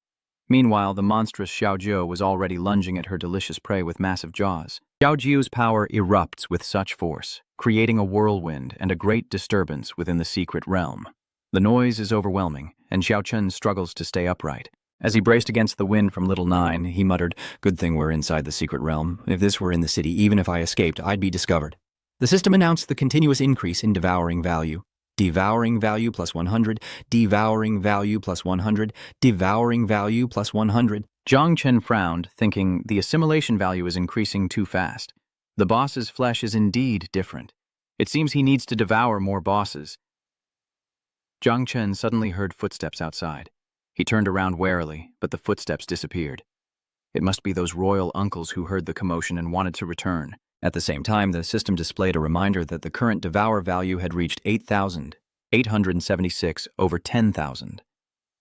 Meanwhile, the monstrous Xiao Jiu was already lunging at her delicious prey with massive jaws. Xiao Jiu's power erupts with such force, creating a whirlwind and a great disturbance within the secret realm. The noise is overwhelming, and Xiao Chen struggles to stay upright. As he braced against the wind from Little Nine, he muttered, "Good thing we're inside the secret realm. If this were in the city, even if I escaped, I'd be discovered." The system announced the continuous increase in devouring value. Devouring value plus 100, devouring value plus 100, devouring value plus 100. Jung Chen frowned, thinking the assimilation value is increasing too fast. The boss's flesh is indeed different. It seems he needs to devour more bosses. Jung Chen suddenly heard footsteps outside. He turned around warily, but the footsteps disappeared. It must be those royal uncles who heard the commotion and wanted to return. At the same time, the system displayed a reminder that the current devour value had reached 8,876 over 10,000.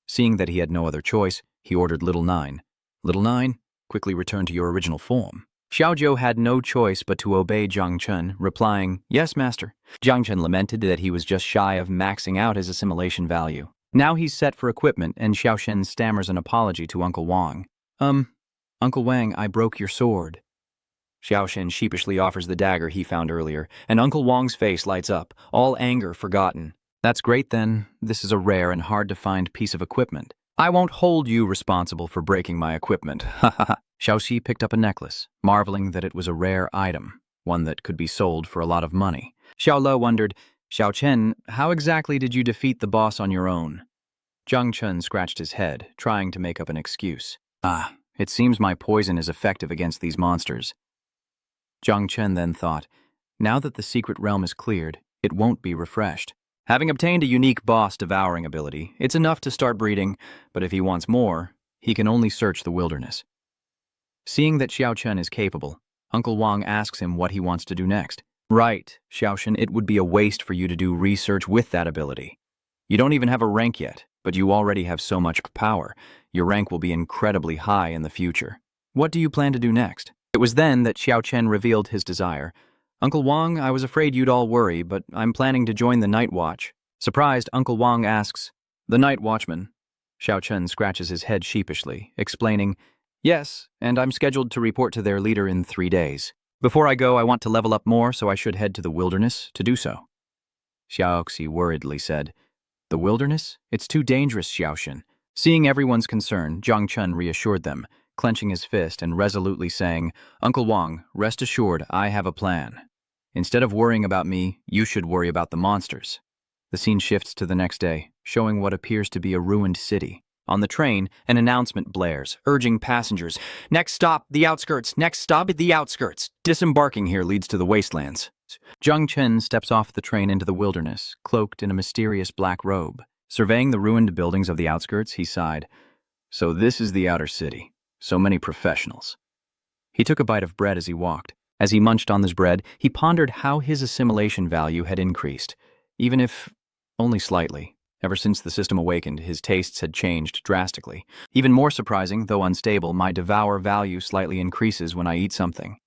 Seeing that he had no other choice, he ordered Little Nine. "Little Nine, quickly return to your original form." Xiao Jiu had no choice but to obey Jung Chen, replying, "Yes, master." Jung Chen lamented that he was just shy of maxing out his assimilation value. Now he's set for equipment, and Xiao Shen stammers an apology to Uncle Wang. Uncle Wang, I broke your sword." Xiao Shen sheepishly offers the dagger he found earlier, and Uncle Wang's face lights up, all anger forgotten. "That's great then. This is a rare and hard-to-find piece of equipment. I won't hold you responsible for breaking my equipment. Ha ha ha." Xiao Xi picked up a necklace, marveling that it was a rare item, one that could be sold for a lot of money. Xiao Le wondered, "Xiao Chen, how exactly did you defeat the boss on your own?" Jung Chen scratched his head, trying to make up an excuse. It seems my poison is effective against these monsters." Jung Chen then thought, now that the secret realm is cleared, it won't be refreshed. Having obtained a unique boss devouring ability, it's enough to start breeding, but if he wants more, he can only search the wilderness. Seeing that Xiao Chen is capable, Uncle Wang asks him what he wants to do next. "Right, Xiao Shen, it would be a waste for you to do research with that ability. You don't even have a rank yet, but you already have so much power. Your rank will be incredibly high in the future. What do you plan to do next?" It was then that Xiao Chen revealed his desire. "Uncle Wang, I was afraid you'd all worry, but I'm planning to join the Night Watch." Surprised, Uncle Wang asks, "The Night Watchman?" Xiao Chen scratches his head sheepishly, explaining, "Yes, and I'm scheduled to report to their leader in 3 days. Before I go, I want to level up more, so I should head to the wilderness to do so." Xiao Xi worriedly said, "The wilderness? It's too dangerous, Xiao Shen." Seeing everyone's concern, Jung Chen reassured them, clenching his fist and resolutely saying, "Uncle Wang, rest assured I have a plan. Instead of worrying about me, you should worry about the monsters." The scene shifts to the next day, showing what appears to be a ruined city. On the train, an announcement blares, urging passengers, "Next stop, the outskirts! Next stop, the outskirts! Disembarking here leads to the wastelands." Jung Chen steps off the train into the wilderness, cloaked in a mysterious black robe. Surveying the ruined buildings of the outskirts, he sighed. "So this is the outer city. So many professionals." He took a bite of bread as he walked. As he munched on this bread, he pondered how his assimilation value had increased, even if only slightly. Ever since the system awakened, his tastes had changed drastically. Even more surprising, though unstable, my devour value slightly increases when I eat something.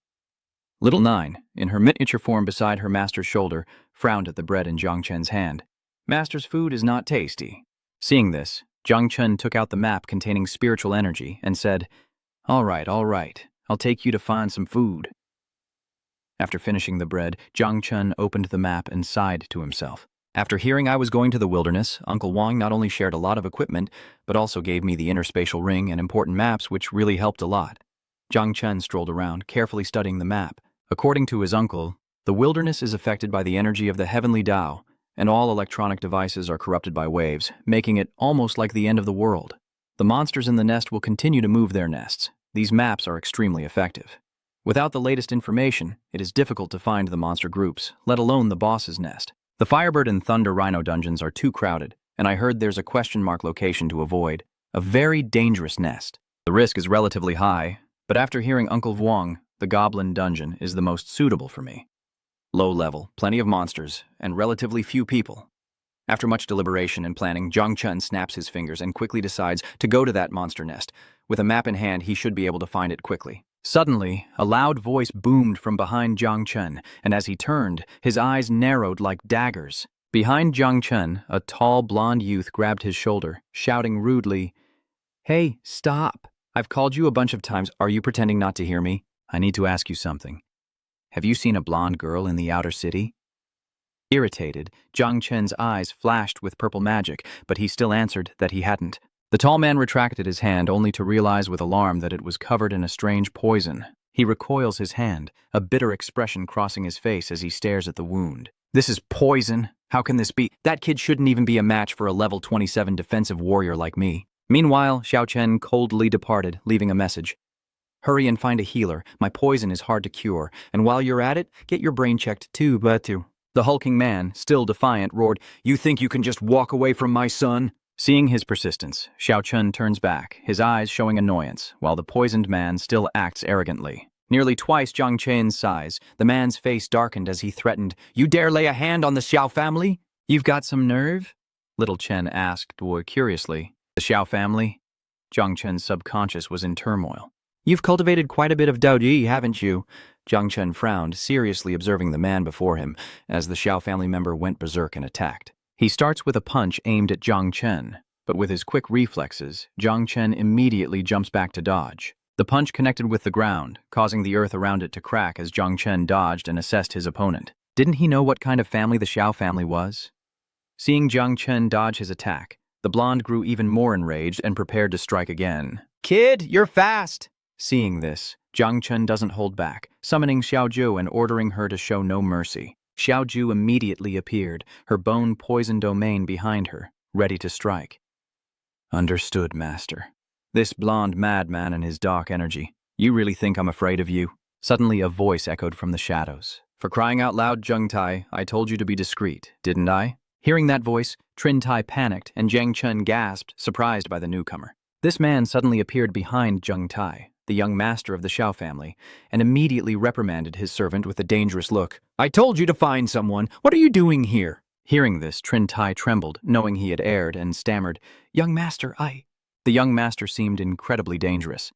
Little Nine, in her miniature form beside her master's shoulder, frowned at the bread in Jung Chen's hand. "Master's food is not tasty." Seeing this, Jung Chen took out the map containing spiritual energy and said, all right, I'll take you to find some food." After finishing the bread, Jung Chen opened the map and sighed to himself. After hearing I was going to the wilderness, Uncle Wang not only shared a lot of equipment, but also gave me the inner spatial ring and important maps, which really helped a lot. Jung Chen strolled around, carefully studying the map. According to his uncle, the wilderness is affected by the energy of the heavenly Tao, and all electronic devices are corrupted by waves, making it almost like the end of the world. The monsters in the nest will continue to move their nests. These maps are extremely effective. Without the latest information, it is difficult to find the monster groups, let alone the boss's nest. The Firebird and Thunder Rhino dungeons are too crowded, and I heard there's a question mark location to avoid. A very dangerous nest. The risk is relatively high, but after hearing Uncle Vuong, the Goblin Dungeon is the most suitable for me. Low level, plenty of monsters, and relatively few people. After much deliberation and planning, Jung Chen snaps his fingers and quickly decides to go to that monster nest. With a map in hand, he should be able to find it quickly. Suddenly, a loud voice boomed from behind Jung Chen, and as he turned, his eyes narrowed like daggers. Behind Jung Chen, a tall, blonde youth grabbed his shoulder, shouting rudely, "Hey, stop! I've called you a bunch of times. Are you pretending not to hear me? I need to ask you something. Have you seen a blonde girl in the outer city?" Irritated, Jung Chen's eyes flashed with purple magic, but he still answered that he hadn't. The tall man retracted his hand only to realize with alarm that it was covered in a strange poison. He recoils his hand, a bitter expression crossing his face as he stares at the wound. "This is poison. How can this be? That kid shouldn't even be a match for a level 27 defensive warrior like me." Meanwhile, Xiao Chen coldly departed, leaving a message. "Hurry and find a healer. My poison is hard to cure, and while you're at it, get your brain checked too, Batu." The hulking man, still defiant, roared, "You think you can just walk away from my son?" Seeing his persistence, Xiao Chen turns back, his eyes showing annoyance, while the poisoned man still acts arrogantly. Nearly twice Jung Chen's size, the man's face darkened as he threatened, "You dare lay a hand on the Xiao family?" "You've got some nerve?" Little Chen asked curiously. "The Xiao family?" Jung Chen's subconscious was in turmoil. "You've cultivated quite a bit of Daoji, haven't you?" Jung Chen frowned, seriously observing the man before him, as the Xiao family member went berserk and attacked. He starts with a punch aimed at Jung Chen, but with his quick reflexes, Jung Chen immediately jumps back to dodge. The punch connected with the ground, causing the earth around it to crack as Jung Chen dodged and assessed his opponent. Didn't he know what kind of family the Xiao family was? Seeing Jung Chen dodge his attack, the blonde grew even more enraged and prepared to strike again. "Kid, you're fast!" Seeing this, Jung Chen doesn't hold back, summoning Xiaoju and ordering her to show no mercy. Xiaoju immediately appeared, her bone-poison domain behind her, ready to strike. "Understood, master. This blonde madman and his dark energy. You really think I'm afraid of you?" Suddenly a voice echoed from the shadows. "For crying out loud, Jung Tai, I told you to be discreet, didn't I?" Hearing that voice, Trin Tai panicked and Jung Chen gasped, surprised by the newcomer. This man suddenly appeared behind Jung Tai, the young master of the Xiao family, and immediately reprimanded his servant with a dangerous look. "I told you to find someone. What are you doing here?" Hearing this, Trin Tai trembled, knowing he had erred, and stammered, "Young master, The young master seemed incredibly dangerous.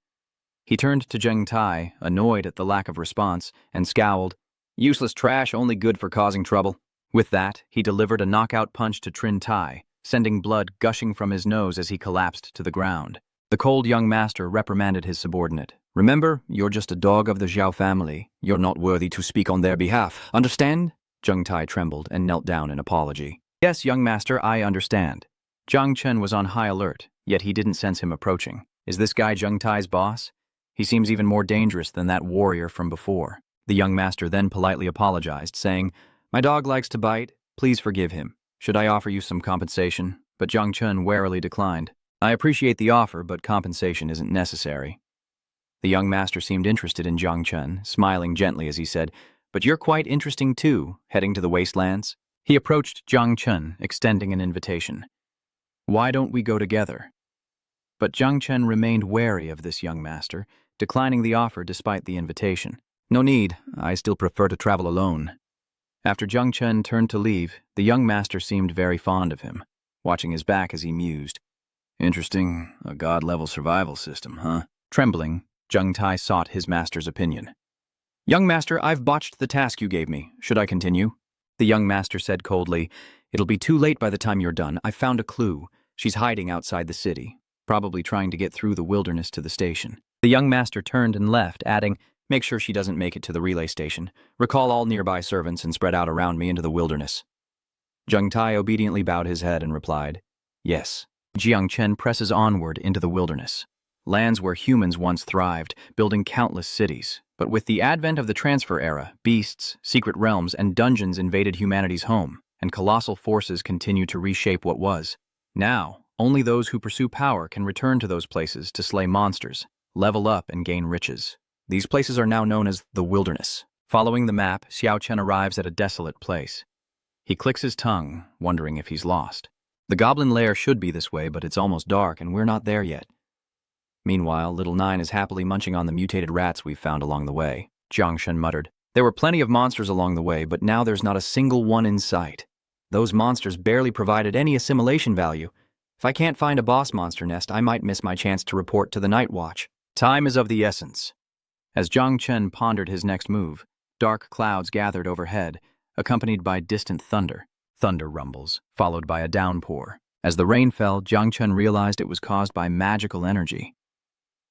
He turned to Jung Tai, annoyed at the lack of response, and scowled, "Useless trash, only good for causing trouble." With that, he delivered a knockout punch to Trin Tai, sending blood gushing from his nose as he collapsed to the ground. The cold young master reprimanded his subordinate. "Remember, you're just a dog of the Xiao family. You're not worthy to speak on their behalf. Understand?" Jung Tai trembled and knelt down in apology. "Yes, young master, I understand." Jung Chen was on high alert, yet he didn't sense him approaching. Is this guy Jung Tai's boss? He seems even more dangerous than that warrior from before. The young master then politely apologized, saying, "My dog likes to bite. Please forgive him. Should I offer you some compensation?" But Jung Chen warily declined. "I appreciate the offer, but compensation isn't necessary." The young master seemed interested in Jung Chen, smiling gently as he said, "But you're quite interesting too, heading to the wastelands." He approached Jung Chen, extending an invitation. "Why don't we go together?" But Jung Chen remained wary of this young master, declining the offer despite the invitation. "No need, I still prefer to travel alone." After Jung Chen turned to leave, the young master seemed very fond of him, watching his back as he mused. "Interesting, a god-level survival system, huh?" Trembling, Jung Tai sought his master's opinion. "Young master, I've botched the task you gave me. Should I continue?" The young master said coldly, "It'll be too late by the time you're done. I found a clue. She's hiding outside the city, probably trying to get through the wilderness to the station." The young master turned and left, adding, "Make sure she doesn't make it to the relay station. Recall all nearby servants and spread out around me into the wilderness." Jung Tai obediently bowed his head and replied, "Yes." Jiang Chen presses onward into the wilderness, lands where humans once thrived, building countless cities. But with the advent of the transfer era, beasts, secret realms, and dungeons invaded humanity's home, and colossal forces continue to reshape what was. Now, only those who pursue power can return to those places to slay monsters, level up, and gain riches. These places are now known as the wilderness. Following the map, Xiao Chen arrives at a desolate place. He clicks his tongue, wondering if he's lost. The goblin lair should be this way, but it's almost dark and we're not there yet. Meanwhile, little Nine is happily munching on the mutated rats we've found along the way. Jung Chen muttered. There were plenty of monsters along the way, but now there's not a single one in sight. Those monsters barely provided any assimilation value. If I can't find a boss monster nest, I might miss my chance to report to the Night Watch. Time is of the essence. As Jung Chen pondered his next move, dark clouds gathered overhead, accompanied by distant thunder. Thunder rumbles, followed by a downpour. As the rain fell, Jung Chen realized it was caused by magical energy.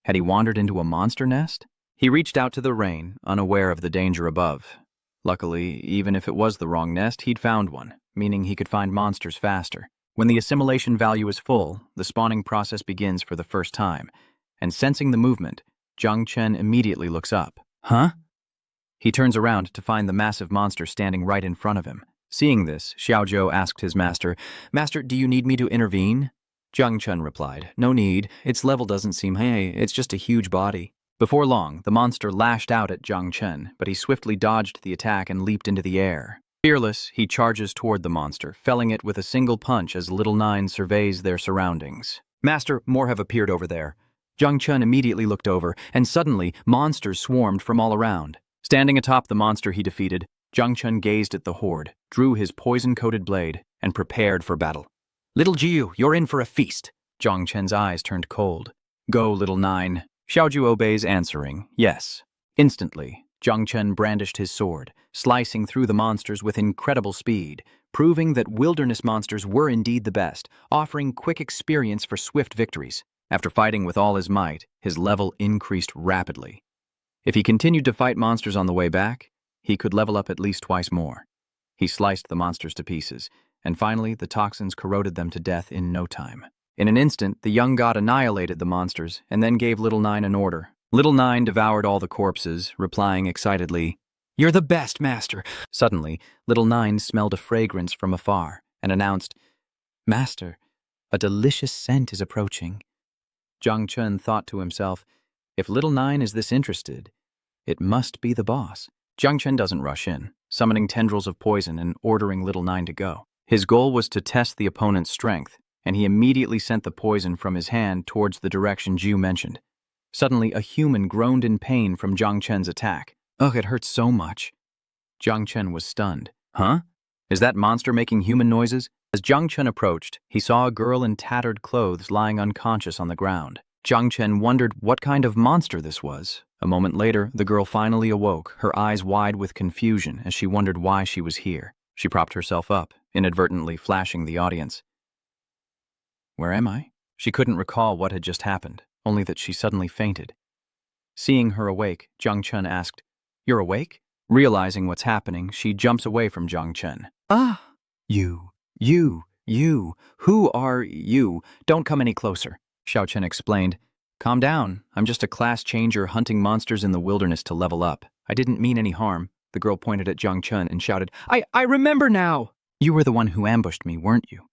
Had he wandered into a monster nest? He reached out to the rain, unaware of the danger above. Luckily, even if it was the wrong nest, he'd found one, meaning he could find monsters faster. When the assimilation value is full, the spawning process begins for the first time, and sensing the movement, Jung Chen immediately looks up. Huh? He turns around to find the massive monster standing right in front of him. Seeing this, Xiao asked his master, "Master, do you need me to intervene?" Jung Chen replied, "No need. Its level doesn't seem high. It's just a huge body." Before long, the monster lashed out at Jung Chen, but he swiftly dodged the attack and leaped into the air. Fearless, he charges toward the monster, felling it with a single punch as Little Nine surveys their surroundings. "Master, more have appeared over there." Jung Chen immediately looked over, and suddenly, monsters swarmed from all around. Standing atop the monster he defeated, Jung Chen gazed at the horde, drew his poison-coated blade, and prepared for battle. "Little Jiu, you're in for a feast." Jung Chen's eyes turned cold. "Go, Little Nine." Xiaoju obeys, answering, "Yes." Instantly, Jung Chen brandished his sword, slicing through the monsters with incredible speed, proving that wilderness monsters were indeed the best, offering quick experience for swift victories. After fighting with all his might, his level increased rapidly. If he continued to fight monsters on the way back, he could level up at least twice more. He sliced the monsters to pieces, and finally the toxins corroded them to death in no time. In an instant, the young god annihilated the monsters and then gave Little Nine an order. Little Nine devoured all the corpses, replying excitedly, "You're the best, master." Suddenly, Little Nine smelled a fragrance from afar and announced, "Master, a delicious scent is approaching." Jung Chen thought to himself, if Little Nine is this interested, it must be the boss. Jung Chen doesn't rush in, summoning tendrils of poison and ordering Little Nine to go. His goal was to test the opponent's strength, and he immediately sent the poison from his hand towards the direction Jiu mentioned. Suddenly, a human groaned in pain from Jung Chen's attack. "Ugh, it hurts so much." Jung Chen was stunned. "Huh? Is that monster making human noises?" As Jung Chen approached, he saw a girl in tattered clothes lying unconscious on the ground. Jung Chen wondered what kind of monster this was. A moment later, the girl finally awoke, her eyes wide with confusion as she wondered why she was here. She propped herself up, inadvertently flashing the audience. "Where am I?" She couldn't recall what had just happened, only that she suddenly fainted. Seeing her awake, Jung Chen asked, "You're awake?" Realizing what's happening, she jumps away from Jung Chen. "Ah! You, who are you? Don't come any closer," Xiao Chen explained. "Calm down. I'm just a class changer hunting monsters in the wilderness to level up. I didn't mean any harm." The girl pointed at Jung Chen and shouted, I remember now!" "You were the one who ambushed me, weren't you?"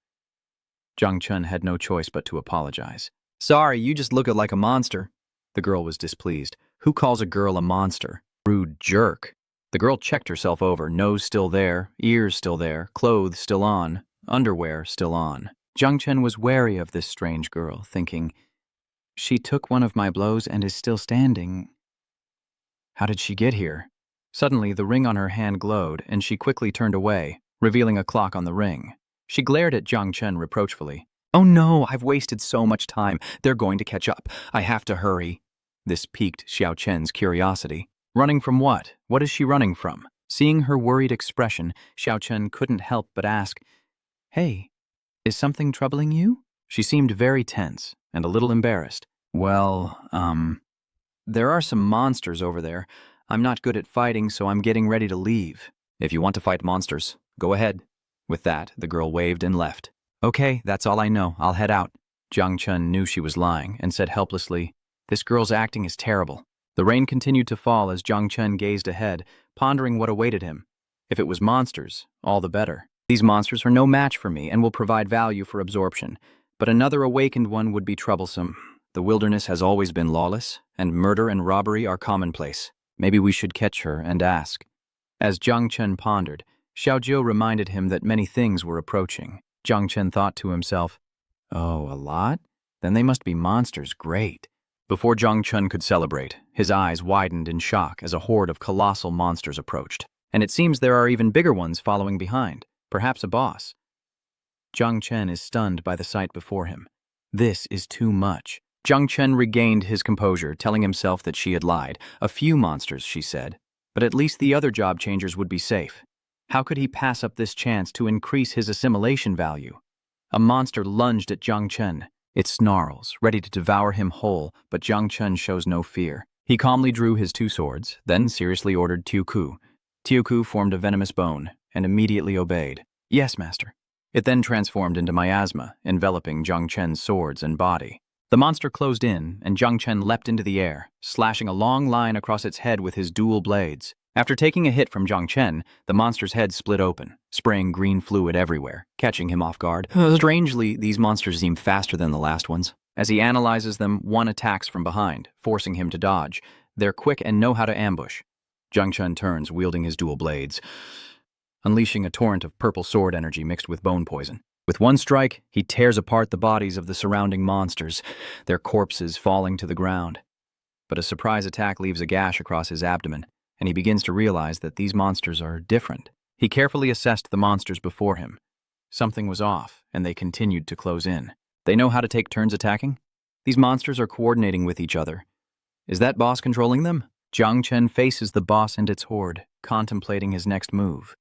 Jung Chen had no choice but to apologize. "Sorry, you just look like a monster." The girl was displeased. Who calls a girl a monster? Rude jerk. The girl checked herself over, nose still there, ears still there, clothes still on, underwear still on. Jung Chen was wary of this strange girl, thinking, she took one of my blows and is still standing. How did she get here? Suddenly, the ring on her hand glowed, and she quickly turned away, revealing a clock on the ring. She glared at Jung Chen reproachfully. "Oh no, I've wasted so much time. They're going to catch up. I have to hurry." This piqued Xiao Chen's curiosity. Running from what? What is she running from? Seeing her worried expression, Xiao Chen couldn't help but ask, "Hey, is something troubling you?" She seemed very tense and a little embarrassed. "Well, there are some monsters over there. I'm not good at fighting, so I'm getting ready to leave." "If you want to fight monsters, go ahead." With that, the girl waved and left. "Okay, that's all I know. I'll head out." Jung Chen knew she was lying and said helplessly, "This girl's acting is terrible." The rain continued to fall as Jung Chen gazed ahead, pondering what awaited him. If it was monsters, all the better. These monsters are no match for me and will provide value for absorption, but another awakened one would be troublesome. The wilderness has always been lawless, and murder and robbery are commonplace. Maybe we should catch her and ask. As Jung Chen pondered, Xiaojiu reminded him that many things were approaching. Jung Chen thought to himself, "Oh, a lot? Then they must be monsters, great." Before Jung Chen could celebrate, his eyes widened in shock as a horde of colossal monsters approached. And it seems there are even bigger ones following behind, perhaps a boss. Jung Chen is stunned by the sight before him. This is too much. Jung Chen regained his composure, telling himself that she had lied. A few monsters, she said, but at least the other job changers would be safe. How could he pass up this chance to increase his assimilation value? A monster lunged at Jung Chen. It snarls, ready to devour him whole, but Jung Chen shows no fear. He calmly drew his two swords, then seriously ordered Tiuku. Tiuku formed a venomous bone, and immediately obeyed. Yes, master. It then transformed into miasma, enveloping Jung Chen's swords and body. The monster closed in, and Jung Chen leapt into the air, slashing a long line across its head with his dual blades. After taking a hit from Jung Chen, the monster's head split open, spraying green fluid everywhere, catching him off guard. Strangely, these monsters seem faster than the last ones. As he analyzes them, one attacks from behind, forcing him to dodge. They're quick and know how to ambush. Jung Chen turns, wielding his dual blades, unleashing a torrent of purple sword energy mixed with bone poison. With one strike, he tears apart the bodies of the surrounding monsters, their corpses falling to the ground. But a surprise attack leaves a gash across his abdomen, and he begins to realize that these monsters are different. He carefully assessed the monsters before him. Something was off, and they continued to close in. They know how to take turns attacking? These monsters are coordinating with each other. Is that boss controlling them? Jung Chen faces the boss and its horde, contemplating his next move.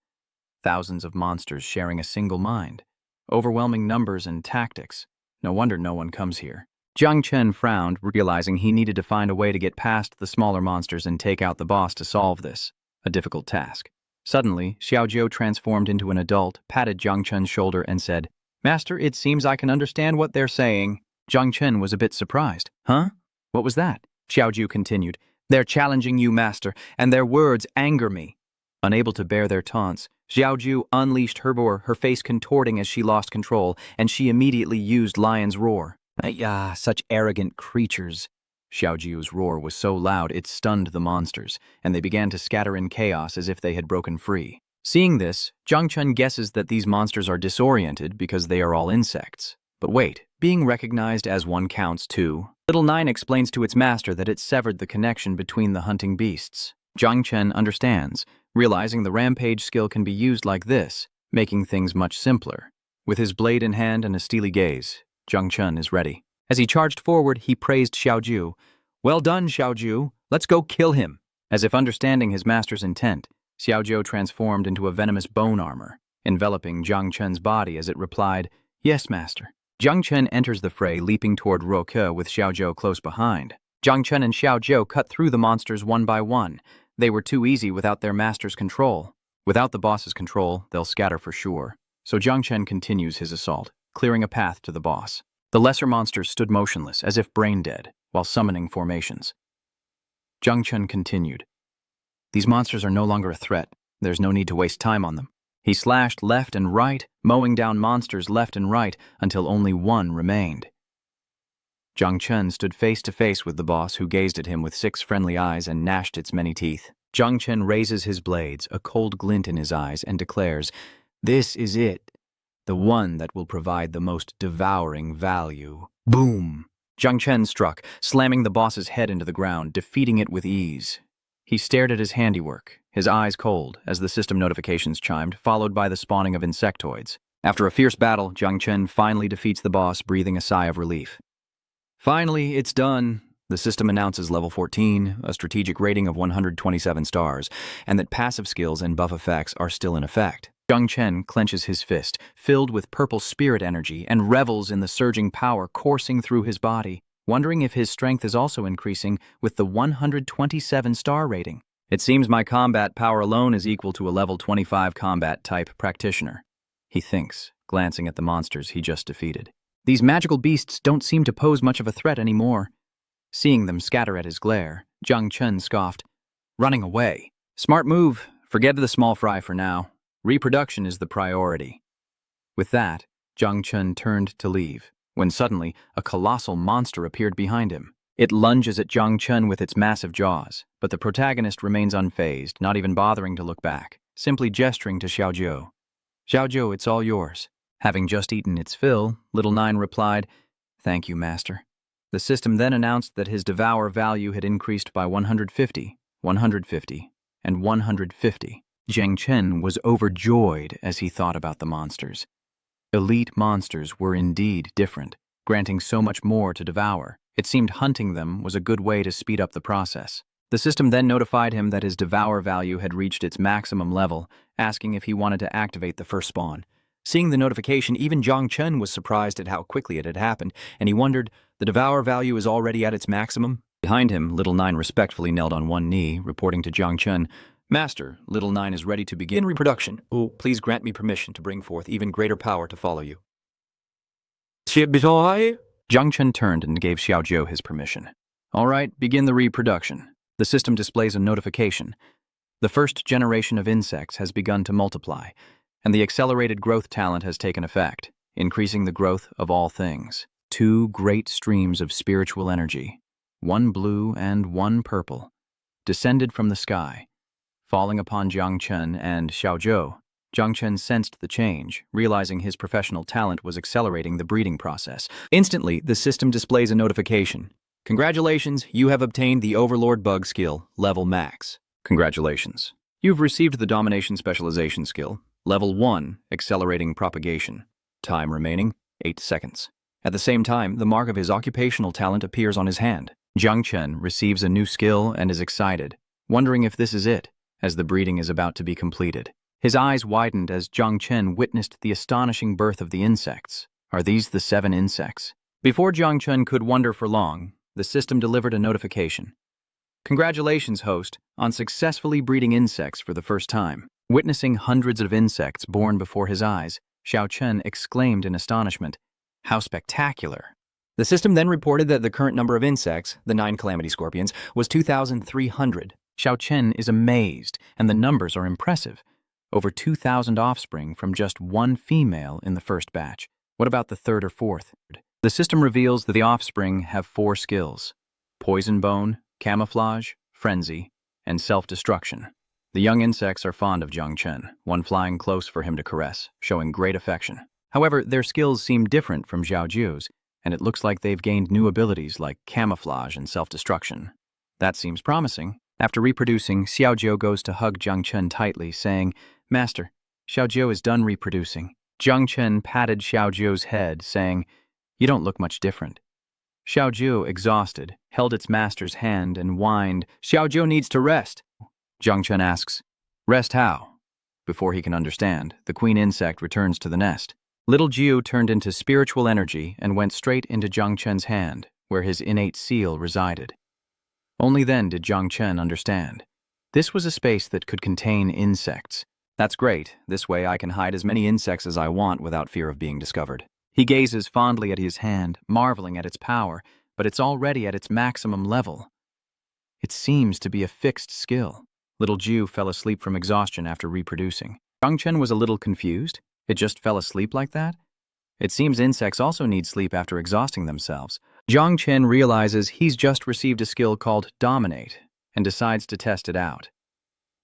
Thousands of monsters sharing a single mind. Overwhelming numbers and tactics. No wonder no one comes here. Jung Chen frowned, realizing he needed to find a way to get past the smaller monsters and take out the boss to solve this. A difficult task. Suddenly, Xiao transformed into an adult, patted Jung Chen's shoulder and said, Master, it seems I can understand what they're saying. Jung Chen was a bit surprised. Huh? What was that? Xiao continued. They're challenging you, Master, and their words anger me. Unable to bear their taunts, Xiao unleashed her roar, her face contorting as she lost control, and she immediately used Lion's Roar. Such arrogant creatures. Xiao roar was so loud it stunned the monsters, and they began to scatter in chaos as if they had broken free. Seeing this, Jung Chen guesses that these monsters are disoriented because they are all insects. But wait, being recognized as one counts too. Little Nine explains to its master that it severed the connection between the hunting beasts. Jung Chen understands, realizing the rampage skill can be used like this, making things much simpler. With his blade in hand and a steely gaze, Jung Chen is ready. As he charged forward, he praised Xiao. Well done, Xiao. Let's go kill him. As if understanding his master's intent, Xiao transformed into a venomous bone armor, enveloping Jung Chen's body as it replied, Yes, master. Jung Chen enters the fray, leaping toward Roke with Xiao close behind. Jung Chen and Xiao cut through the monsters one by one. They were too easy without their master's control. Without the boss's control, they'll scatter for sure. So Jung Chen continues his assault, clearing a path to the boss. The lesser monsters stood motionless, as if brain-dead, while summoning formations. Jung Chen continued. These monsters are no longer a threat. There's no need to waste time on them. He slashed left and right, mowing down monsters left and right, until only one remained. Jung Chen stood face to face with the boss, who gazed at him with 6 friendly eyes and gnashed its many teeth. Jung Chen raises his blades, a cold glint in his eyes, and declares, This is it. The one that will provide the most devouring value. Boom! Jung Chen struck, slamming the boss's head into the ground, defeating it with ease. He stared at his handiwork, his eyes cold, as the system notifications chimed, followed by the spawning of insectoids. After a fierce battle, Jung Chen finally defeats the boss, breathing a sigh of relief. Finally, it's done. The system announces level 14, a strategic rating of 127 stars, and that passive skills and buff effects are still in effect. Jung Chen clenches his fist, filled with purple spirit energy, and revels in the surging power coursing through his body, wondering if his strength is also increasing with the 127-star rating. It seems my combat power alone is equal to a level 25 combat-type practitioner, he thinks, glancing at the monsters he just defeated. These magical beasts don't seem to pose much of a threat anymore. Seeing them scatter at his glare, Jung Chen scoffed, Running away. Smart move. Forget the small fry for now. Reproduction is the priority. With that, Jung Chen turned to leave, when suddenly a colossal monster appeared behind him. It lunges at Jung Chen with its massive jaws, but the protagonist remains unfazed, not even bothering to look back, simply gesturing to Xiao. Xiao, it's all yours. Having just eaten its fill, Little Nine replied, Thank you, master. The system then announced that his devour value had increased by 150, 150, and 150. Jung Chen was overjoyed as he thought about the monsters. Elite monsters were indeed different, granting so much more to devour. It seemed hunting them was a good way to speed up the process. The system then notified him that his devour value had reached its maximum level, asking if he wanted to activate the first spawn. Seeing the notification, even Jung Chen was surprised at how quickly it had happened, and he wondered, the devour value is already at its maximum? Behind him, Little Nine respectfully knelt on one knee, reporting to Jung Chen, Master, Little Nine is ready to begin reproduction. Oh, please grant me permission to bring forth even greater power to follow you. Jung Chen turned and gave Xiao his permission. All right, begin the reproduction. The system displays a notification. The first generation of insects has begun to multiply, and the accelerated growth talent has taken effect, increasing the growth of all things. 2 great streams of spiritual energy, one blue and one purple, descended from the sky, falling upon Jung Chen and Xiao. Jung Chen sensed the change, realizing his professional talent was accelerating the breeding process. Instantly, the system displays a notification. Congratulations, you have obtained the Overlord Bug skill, level max. Congratulations. You've received the Domination Specialization skill, level 1, accelerating propagation. Time remaining, 8 seconds. At the same time, the mark of his occupational talent appears on his hand. Jung Chen receives a new skill and is excited, wondering if this is it, as the breeding is about to be completed. His eyes widened as Jung Chen witnessed the astonishing birth of the insects. Are these the 7 insects? Before Jung Chen could wonder for long, the system delivered a notification. Congratulations, host, on successfully breeding insects for the first time. Witnessing hundreds of insects born before his eyes, Xiao Chen exclaimed in astonishment, "How spectacular!" The system then reported that the current number of insects, the 9 calamity scorpions, was 2,300. Xiao Chen is amazed, and the numbers are impressive. Over 2,000 offspring from just one female in the first batch. What about the third or fourth? The system reveals that the offspring have 4 skills: poison bone, camouflage, frenzy, and self-destruction. The young insects are fond of Jung Chen, one flying close for him to caress, showing great affection. However, their skills seem different from Xiaoju's, and it looks like they've gained new abilities like camouflage and self-destruction. That seems promising. After reproducing, Xiaojiu goes to hug Jung Chen tightly, saying, Master, Xiaojiu is done reproducing. Jung Chen patted Xiaojiu's head, saying, You don't look much different. Xiaojiu, exhausted, held its master's hand and whined, Xiaojiu needs to rest. Jung Chen asks, Rest how? Before he can understand, the queen insect returns to the nest. Little Jiu turned into spiritual energy and went straight into Jung Chen's hand, where his innate seal resided. Only then did Jung Chen understand. This was a space that could contain insects. That's great. This way I can hide as many insects as I want without fear of being discovered. He gazes fondly at his hand, marveling at its power, but it's already at its maximum level. It seems to be a fixed skill. Little Jiu fell asleep from exhaustion after reproducing. Jung Chen was a little confused. It just fell asleep like that? It seems insects also need sleep after exhausting themselves. Jung Chen realizes he's just received a skill called Dominate and decides to test it out.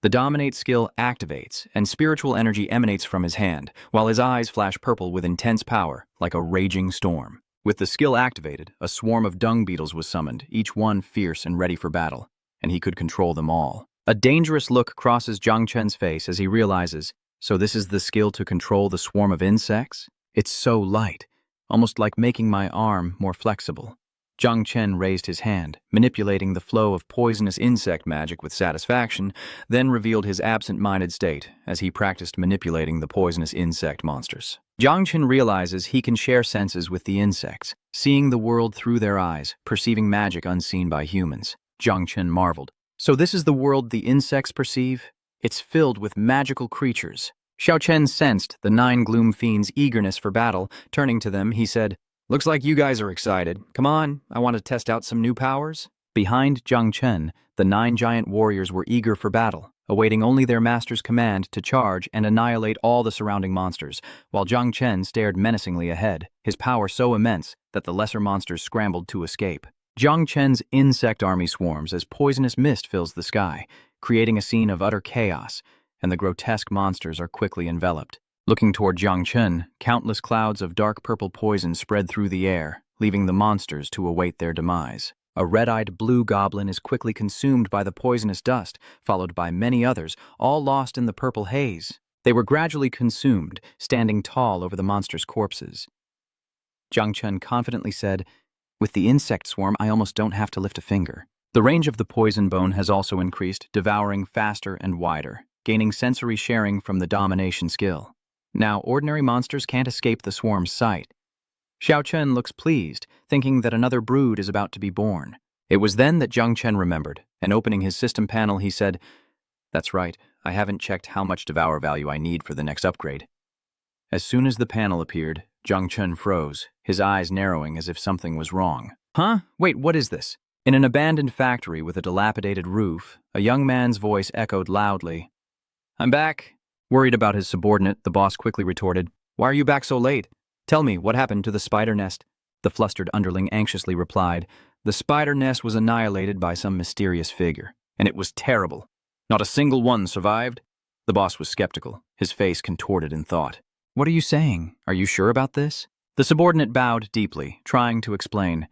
The Dominate skill activates, and spiritual energy emanates from his hand, while his eyes flash purple with intense power, like a raging storm. With the skill activated, a swarm of dung beetles was summoned, each one fierce and ready for battle, and he could control them all. A dangerous look crosses Jung Chen's face as he realizes, so this is the skill to control the swarm of insects? It's so light, almost like making my arm more flexible. Jung Chen raised his hand, manipulating the flow of poisonous insect magic with satisfaction, then revealed his absent-minded state as he practiced manipulating the poisonous insect monsters. Jung Chen realizes he can share senses with the insects, seeing the world through their eyes, perceiving magic unseen by humans. Jung Chen marveled. So this is the world the insects perceive? It's filled with magical creatures. Xiao Chen sensed the 9 gloom fiends' eagerness for battle. Turning to them, he said, Looks like you guys are excited. Come on, I want to test out some new powers. Behind Jung Chen, the 9 giant warriors were eager for battle, awaiting only their master's command to charge and annihilate all the surrounding monsters, while Jung Chen stared menacingly ahead, his power so immense that the lesser monsters scrambled to escape. Jung Chen's insect army swarms as poisonous mist fills the sky, creating a scene of utter chaos, and the grotesque monsters are quickly enveloped. Looking toward Jung Chen, countless clouds of dark purple poison spread through the air, leaving the monsters to await their demise. A red-eyed blue goblin is quickly consumed by the poisonous dust, followed by many others, all lost in the purple haze. They were gradually consumed, standing tall over the monsters' corpses. Jung Chen confidently said, "With the insect swarm, I almost don't have to lift a finger." The range of the poison bone has also increased, devouring faster and wider, gaining sensory sharing from the domination skill. Now, ordinary monsters can't escape the swarm's sight. Xiao Chen looks pleased, thinking that another brood is about to be born. It was then that Jung Chen remembered, and opening his system panel, he said, "That's right, I haven't checked how much devour value I need for the next upgrade." As soon as the panel appeared, Jung Chen froze, his eyes narrowing as if something was wrong. "Huh? Wait, what is this?" In an abandoned factory with a dilapidated roof, a young man's voice echoed loudly. "I'm back." Worried about his subordinate, the boss quickly retorted, "Why are you back so late? Tell me, what happened to the spider nest?" The flustered underling anxiously replied, "The spider nest was annihilated by some mysterious figure, and it was terrible. Not a single one survived." The boss was skeptical, his face contorted in thought. "What are you saying? Are you sure about this?" The subordinate bowed deeply, trying to explain.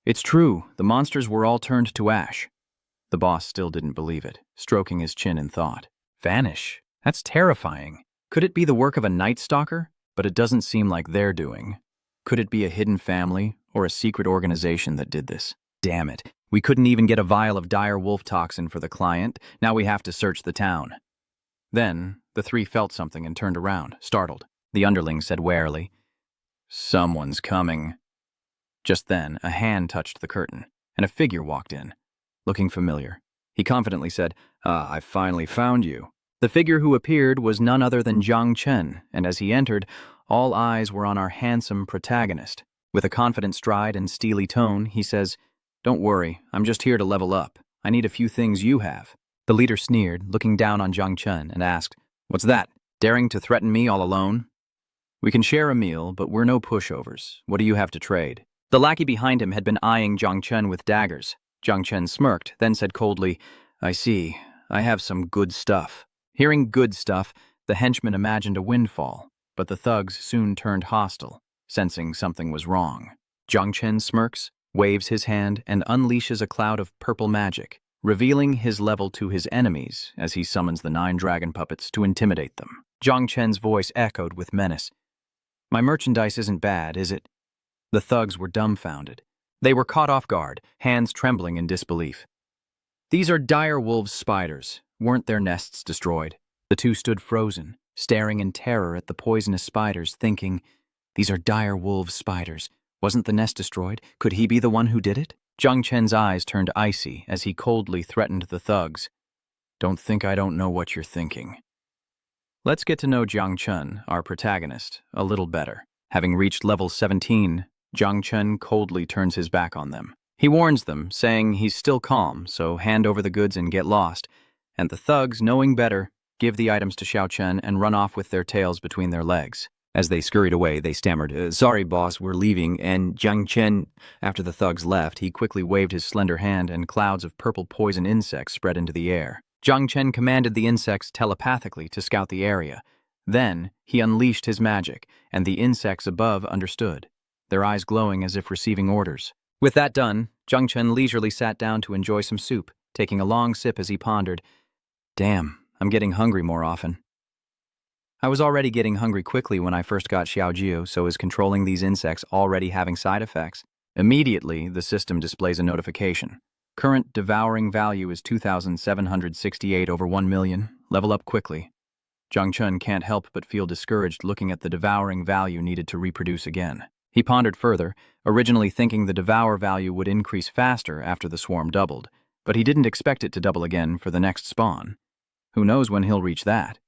"It's true, the monsters were all turned to ash." The boss still didn't believe it, stroking his chin in thought. "Vanish? That's terrifying. Could it be the work of a night stalker? But it doesn't seem like they're doing. Could it be a hidden family or a secret organization that did this? Damn it, we couldn't even get a vial of dire wolf toxin for the client. Now we have to search the town." Then, the three felt something and turned around, startled. The underling said warily, "Someone's coming." Just then, a hand touched the curtain, and a figure walked in. Looking familiar, he confidently said, "I finally found you." The figure who appeared was none other than Jung Chen, and as he entered, all eyes were on our handsome protagonist. With a confident stride and steely tone, he says, "Don't worry, I'm just here to level up. I need a few things you have." The leader sneered, looking down on Jung Chen, and asked, "What's that? Daring to threaten me all alone?" "We can share a meal, but we're no pushovers. What do you have to trade?" The lackey behind him had been eyeing Jung Chen with daggers. Jung Chen smirked, then said coldly, "I see. I have some good stuff." Hearing good stuff, the henchman imagined a windfall, but the thugs soon turned hostile, sensing something was wrong. Jung Chen smirks, waves his hand, and unleashes a cloud of purple magic, revealing his level to his enemies as he summons the 9 dragon puppets to intimidate them. Jung Chen's voice echoed with menace. "My merchandise isn't bad, is it?" The thugs were dumbfounded. They were caught off guard, hands trembling in disbelief. "These are dire wolves' spiders. Weren't their nests destroyed?" The two stood frozen, staring in terror at the poisonous spiders, thinking, "These are dire wolves' spiders. Wasn't the nest destroyed? Could he be the one who did it?" Jung Chen's eyes turned icy as he coldly threatened the thugs. "Don't think I don't know what you're thinking." Let's get to know Jung Chen, our protagonist, a little better. Having reached level 17, Jung Chen coldly turns his back on them. He warns them, saying he's still calm, so hand over the goods and get lost. And the thugs, knowing better, give the items to Xiao Chen and run off with their tails between their legs. As they scurried away, they stammered, "Sorry, boss, we're leaving," and Jung Chen... After the thugs left, he quickly waved his slender hand and clouds of purple poison insects spread into the air. Jung Chen commanded the insects telepathically to scout the area. Then, he unleashed his magic, and the insects above understood, their eyes glowing as if receiving orders. With that done, Jung Chen leisurely sat down to enjoy some soup, taking a long sip as he pondered, "Damn, I'm getting hungry more often." I was already getting hungry quickly when I first got Xiaojiu, so is controlling these insects already having side effects? Immediately, the system displays a notification. Current devouring value is 2,768 over 1 million. Level up quickly. Jung Chen can't help but feel discouraged looking at the devouring value needed to reproduce again. He pondered further, originally thinking the devour value would increase faster after the swarm doubled, but he didn't expect it to double again for the next spawn. Who knows when he'll reach that?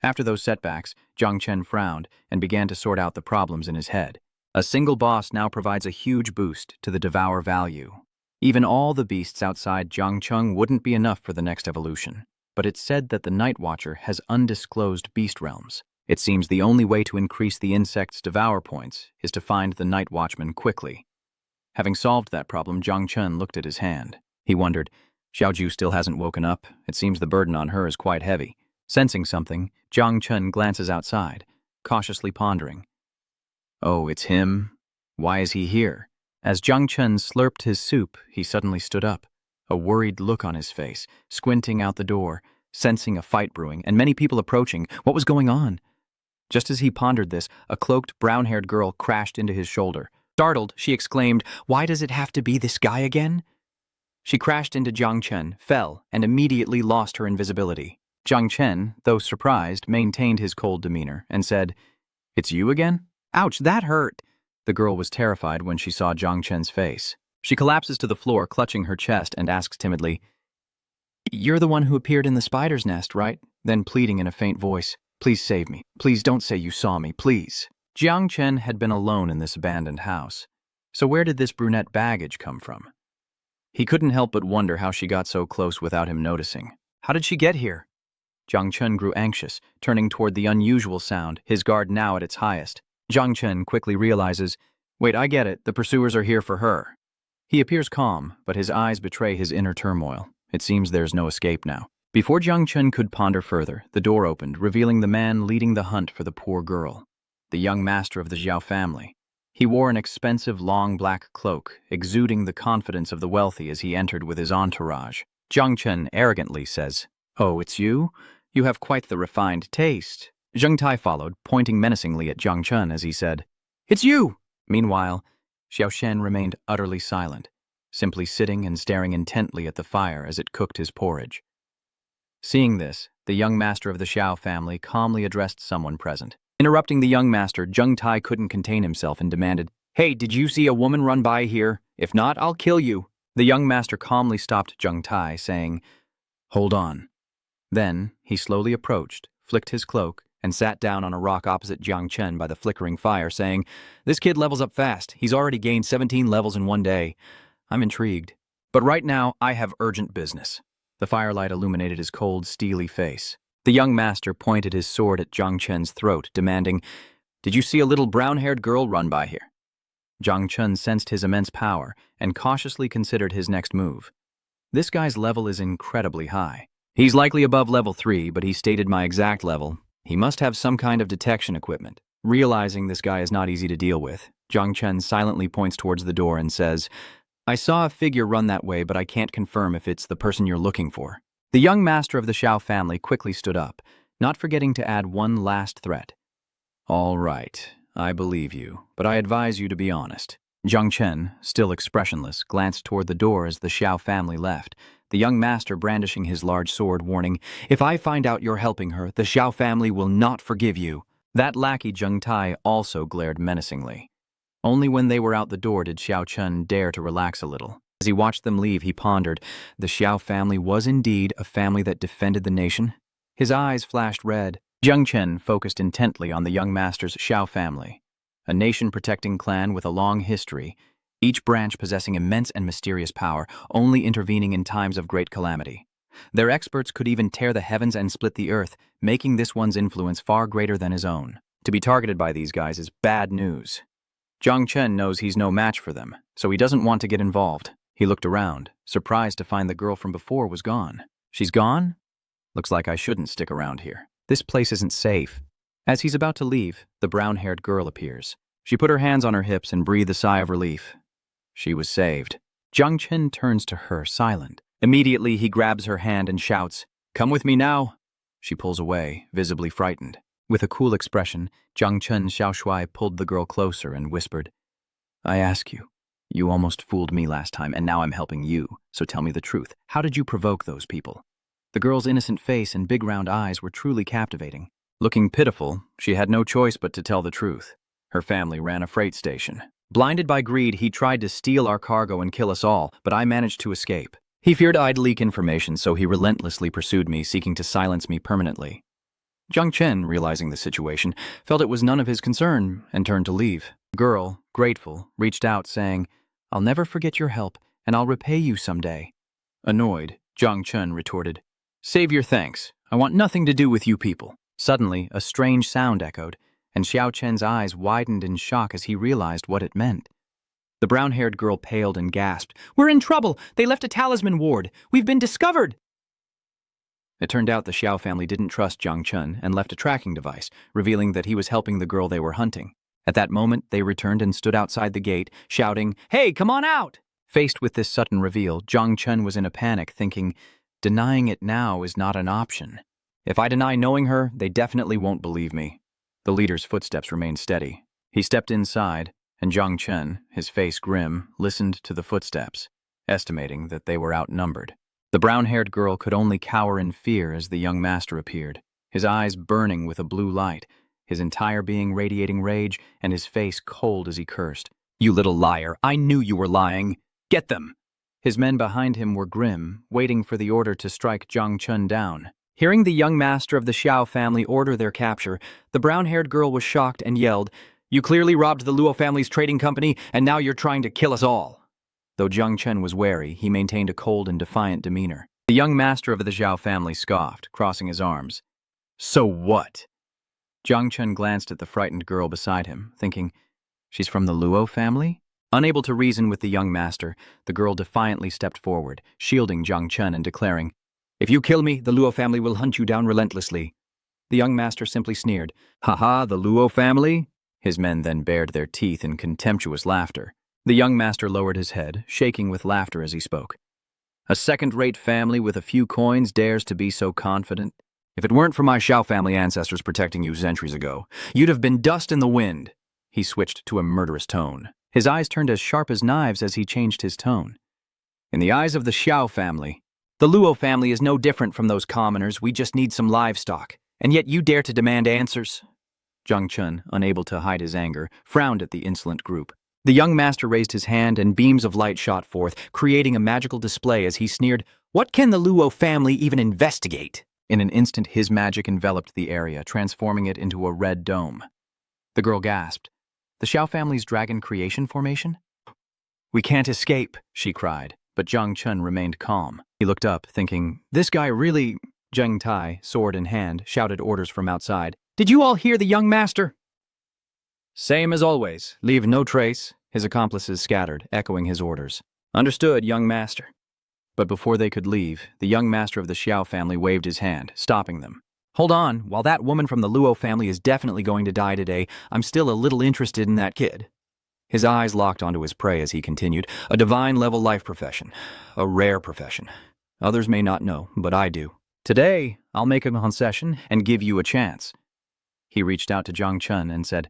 After those setbacks, Jung Chen frowned and began to sort out the problems in his head. A single boss now provides a huge boost to the devour value. Even all the beasts outside Jiangcheng wouldn't be enough for the next evolution, but it's said that the Night Watcher has undisclosed beast realms. It seems the only way to increase the insect's devour points is to find the Night Watchman quickly. Having solved that problem, Jung Chen looked at his hand. He wondered, Xiaoju still hasn't woken up. It seems the burden on her is quite heavy. Sensing something, Jung Chen glances outside, cautiously pondering. Oh, it's him? Why is he here? As Jung Chen slurped his soup, he suddenly stood up, a worried look on his face, squinting out the door, sensing a fight brewing and many people approaching. What was going on? Just as he pondered this, a cloaked, brown-haired girl crashed into his shoulder. Startled, she exclaimed, "Why does it have to be this guy again?" She crashed into Jung Chen, fell, and immediately lost her invisibility. Jung Chen, though surprised, maintained his cold demeanor and said, "It's you again? Ouch, that hurt." The girl was terrified when she saw Jung Chen's face. She collapses to the floor, clutching her chest, and asks timidly, "You're the one who appeared in the spider's nest, right?" Then pleading in a faint voice, "Please save me. Please don't say you saw me, please." Jung Chen had been alone in this abandoned house. So where did this brunette baggage come from? He couldn't help but wonder how she got so close without him noticing. How did she get here? Jung Chen grew anxious, turning toward the unusual sound, his guard now at its highest. Jung Chen quickly realizes, "Wait, I get it, the pursuers are here for her." He appears calm, but his eyes betray his inner turmoil. It seems there's no escape now. Before Jung Chen could ponder further, the door opened, revealing the man leading the hunt for the poor girl, the young master of the Shiao family. He wore an expensive, long black cloak, exuding the confidence of the wealthy as he entered with his entourage. Jung Chen arrogantly says, "Oh, it's you? You have quite the refined taste." Zheng Tai followed, pointing menacingly at Jung Chen as he said, "It's you!" Meanwhile, Xiao Shen remained utterly silent, simply sitting and staring intently at the fire as it cooked his porridge. Seeing this, the young master of the Shiao family calmly addressed someone present. Interrupting the young master, Zheng Tai couldn't contain himself and demanded, "Hey, did you see a woman run by here? If not, I'll kill you." The young master calmly stopped Zheng Tai, saying, "Hold on." Then, he slowly approached, flicked his cloak, and sat down on a rock opposite Jung Chen by the flickering fire, saying, "This kid levels up fast. He's already gained 17 levels in one day. I'm intrigued. But right now, I have urgent business." The firelight illuminated his cold, steely face. The young master pointed his sword at Jung Chen's throat, demanding, "Did you see a little brown-haired girl run by here?" Jung Chen sensed his immense power and cautiously considered his next move. This guy's level is incredibly high. He's likely above level 3, but he stated my exact level. He must have some kind of detection equipment. Realizing this guy is not easy to deal with, Jung Chen silently points towards the door and says, "I saw a figure run that way, but I can't confirm if it's the person you're looking for." The young master of the Shiao family quickly stood up, not forgetting to add one last threat. "All right, I believe you, but I advise you to be honest." Jung Chen, still expressionless, glanced toward the door as the Shiao family left, the young master brandishing his large sword, warning, "If I find out you're helping her, the Shiao family will not forgive you." That lackey Zheng Tai also glared menacingly. Only when they were out the door did Xiao Chun dare to relax a little. As he watched them leave, he pondered, the Shiao family was indeed a family that defended the nation. His eyes flashed red. Jung Chen focused intently on the young master's Shiao family, a nation-protecting clan with a long history, each branch possessing immense and mysterious power, only intervening in times of great calamity. Their experts could even tear the heavens and split the earth, making this one's influence far greater than his own. To be targeted by these guys is bad news. Jung Chen knows he's no match for them, so he doesn't want to get involved. He looked around, surprised to find the girl from before was gone. She's gone? Looks like I shouldn't stick around here. This place isn't safe. As he's about to leave, the brown-haired girl appears. She put her hands on her hips and breathed a sigh of relief. She was saved. Jung Chen turns to her, silent. Immediately, he grabs her hand and shouts, "Come with me now." She pulls away, visibly frightened. With a cool expression, Jung Chen Xiaoshui pulled the girl closer and whispered, "I ask you, you almost fooled me last time, and now I'm helping you, so tell me the truth. How did you provoke those people?" The girl's innocent face and big round eyes were truly captivating. Looking pitiful, she had no choice but to tell the truth. Her family ran a freight station. Blinded by greed, he tried to steal our cargo and kill us all, but I managed to escape. He feared I'd leak information, so he relentlessly pursued me, seeking to silence me permanently. Jung Chen, realizing the situation, felt it was none of his concern and turned to leave. The girl, grateful, reached out, saying, "I'll never forget your help, and I'll repay you someday." Annoyed, Jung Chen retorted, "Save your thanks. I want nothing to do with you people." Suddenly, a strange sound echoed, and Xiao Chen's eyes widened in shock as he realized what it meant. The brown-haired girl paled and gasped, "We're in trouble! They left a talisman ward! We've been discovered!" It turned out the Shiao family didn't trust Jung Chen and left a tracking device, revealing that he was helping the girl they were hunting. At that moment, they returned and stood outside the gate, shouting, "Hey, come on out!" Faced with this sudden reveal, Jung Chen was in a panic, thinking, denying it now is not an option. If I deny knowing her, they definitely won't believe me. The leader's footsteps remained steady. He stepped inside, and Jung Chen, his face grim, listened to the footsteps, estimating that they were outnumbered. The brown-haired girl could only cower in fear as the young master appeared, his eyes burning with a blue light, his entire being radiating rage, and his face cold as he cursed. "You little liar, I knew you were lying. Get them!" His men behind him were grim, waiting for the order to strike Jung Chen down. Hearing the young master of the Shiao family order their capture, the brown-haired girl was shocked and yelled, "You clearly robbed the Luo family's trading company, and now you're trying to kill us all." Though Jung Chen was wary, he maintained a cold and defiant demeanor. The young master of the Shiao family scoffed, crossing his arms. "So what?" Jung Chen glanced at the frightened girl beside him, thinking, she's from the Luo family? Unable to reason with the young master, the girl defiantly stepped forward, shielding Jung Chen and declaring, "If you kill me, the Luo family will hunt you down relentlessly." The young master simply sneered, "Ha-ha, the Luo family?" His men then bared their teeth in contemptuous laughter. The young master lowered his head, shaking with laughter as he spoke. "A second-rate family with a few coins dares to be so confident? If it weren't for my Shiao family ancestors protecting you centuries ago, you'd have been dust in the wind." He switched to a murderous tone. His eyes turned as sharp as knives as he changed his tone. "In the eyes of the Shiao family, the Luo family is no different from those commoners. We just need some livestock. And yet you dare to demand answers." Jung Chen, unable to hide his anger, frowned at the insolent group. The young master raised his hand and beams of light shot forth, creating a magical display as he sneered, "What can the Luo family even investigate?" In an instant, his magic enveloped the area, transforming it into a red dome. The girl gasped. "The Shiao family's dragon creation formation?" "We can't escape," she cried, but Jung Chen remained calm. He looked up, thinking, this guy really... Zheng Tai, sword in hand, shouted orders from outside. "Did you all hear the young master?" "Same as always. Leave no trace." His accomplices scattered, echoing his orders. "Understood, young master." But before they could leave, the young master of the Shiao family waved his hand, stopping them. "Hold on, while that woman from the Luo family is definitely going to die today, I'm still a little interested in that kid." His eyes locked onto his prey as he continued, "A divine-level life profession. A rare profession. Others may not know, but I do. Today, I'll make a concession and give you a chance." He reached out to Jung Chen and said,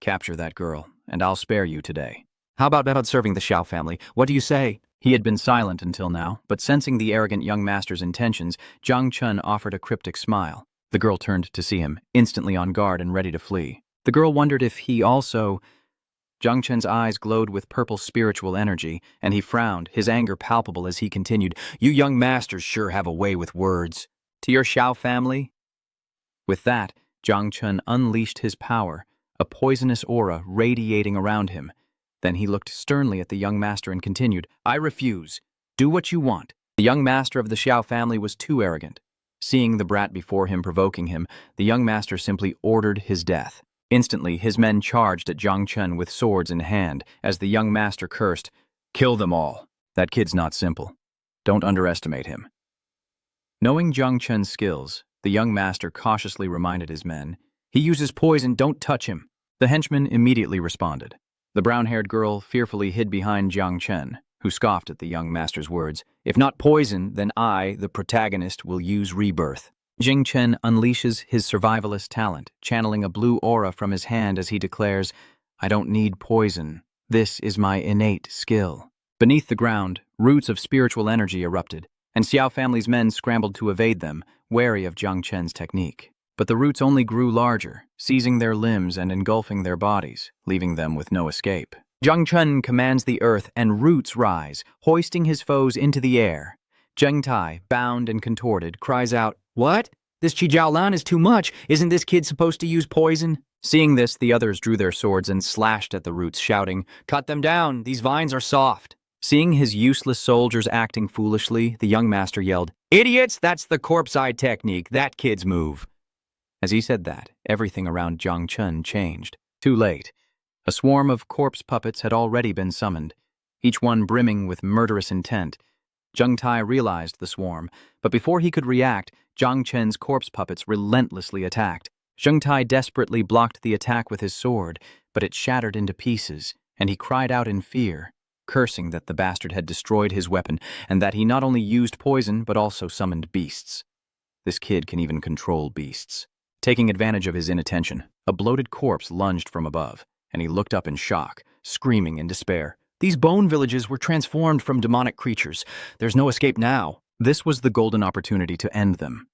"Capture that girl, and I'll spare you today." "How about serving the Shiao family? What do you say?" He had been silent until now, but sensing the arrogant young master's intentions, Jung Chen offered a cryptic smile. The girl turned to see him, instantly on guard and ready to flee. The girl wondered if he also... Jung Chen's eyes glowed with purple spiritual energy, and he frowned, his anger palpable as he continued, "You young masters sure have a way with words. To your Shiao family?" With that, Jung Chen unleashed his power, a poisonous aura radiating around him. Then he looked sternly at the young master and continued, "I refuse. Do what you want." The young master of the Shiao family was too arrogant. Seeing the brat before him provoking him, the young master simply ordered his death. Instantly, his men charged at Jung Chen with swords in hand, as the young master cursed, "Kill them all. That kid's not simple. Don't underestimate him." Knowing Jung Chen's skills, the young master cautiously reminded his men, "He uses poison, don't touch him." The henchmen immediately responded. The brown-haired girl fearfully hid behind Jung Chen, who scoffed at the young master's words. "If not poison, then I, the protagonist, will use rebirth." Jung Chen unleashes his survivalist talent, channeling a blue aura from his hand as he declares, "I don't need poison. This is my innate skill." Beneath the ground, roots of spiritual energy erupted, and Xiao family's men scrambled to evade them, wary of Jung Chen's technique. But the roots only grew larger, seizing their limbs and engulfing their bodies, leaving them with no escape. Jung Chen commands the earth, and roots rise, hoisting his foes into the air. Zheng Tai, bound and contorted, cries out, "What? This Chijiaolan is too much. Isn't this kid supposed to use poison?" Seeing this, the others drew their swords and slashed at the roots, shouting, "Cut them down, these vines are soft." Seeing his useless soldiers acting foolishly, the young master yelled, "Idiots, that's the corpse-eye technique, that kid's move." As he said that, everything around Jung Chen changed. Too late. A swarm of corpse puppets had already been summoned, each one brimming with murderous intent. Zheng Tai realized the swarm, but before he could react, Jung Chen's corpse puppets relentlessly attacked. Zheng Tai desperately blocked the attack with his sword, but it shattered into pieces, and he cried out in fear, cursing that the bastard had destroyed his weapon and that he not only used poison but also summoned beasts. This kid can even control beasts. Taking advantage of his inattention, a bloated corpse lunged from above, and he looked up in shock, screaming in despair. These bone villages were transformed from demonic creatures. There's no escape now. This was the golden opportunity to end them.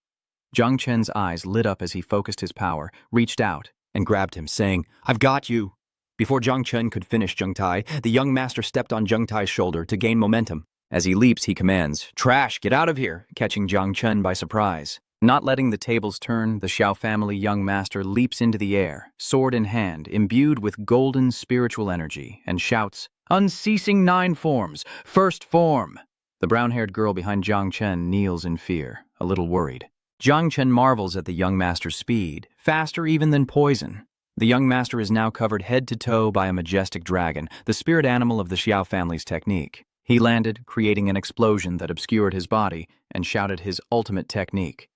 Jung Chen's eyes lit up as he focused his power, reached out, and grabbed him, saying, "I've got you." Before Jung Chen could finish Jung Tai, the young master stepped on Jung Tai's shoulder to gain momentum. As he leaps, he commands, "Trash, get out of here," catching Jung Chen by surprise. Not letting the tables turn, the Shiao family young master leaps into the air, sword in hand, imbued with golden spiritual energy, and shouts, "Unceasing 9 forms, first form!" The brown-haired girl behind Jung Chen kneels in fear, a little worried. Jung Chen marvels at the young master's speed, faster even than poison. The young master is now covered head to toe by a majestic dragon, the spirit animal of the Shiao family's technique. He landed, creating an explosion that obscured his body, and shouted his ultimate technique.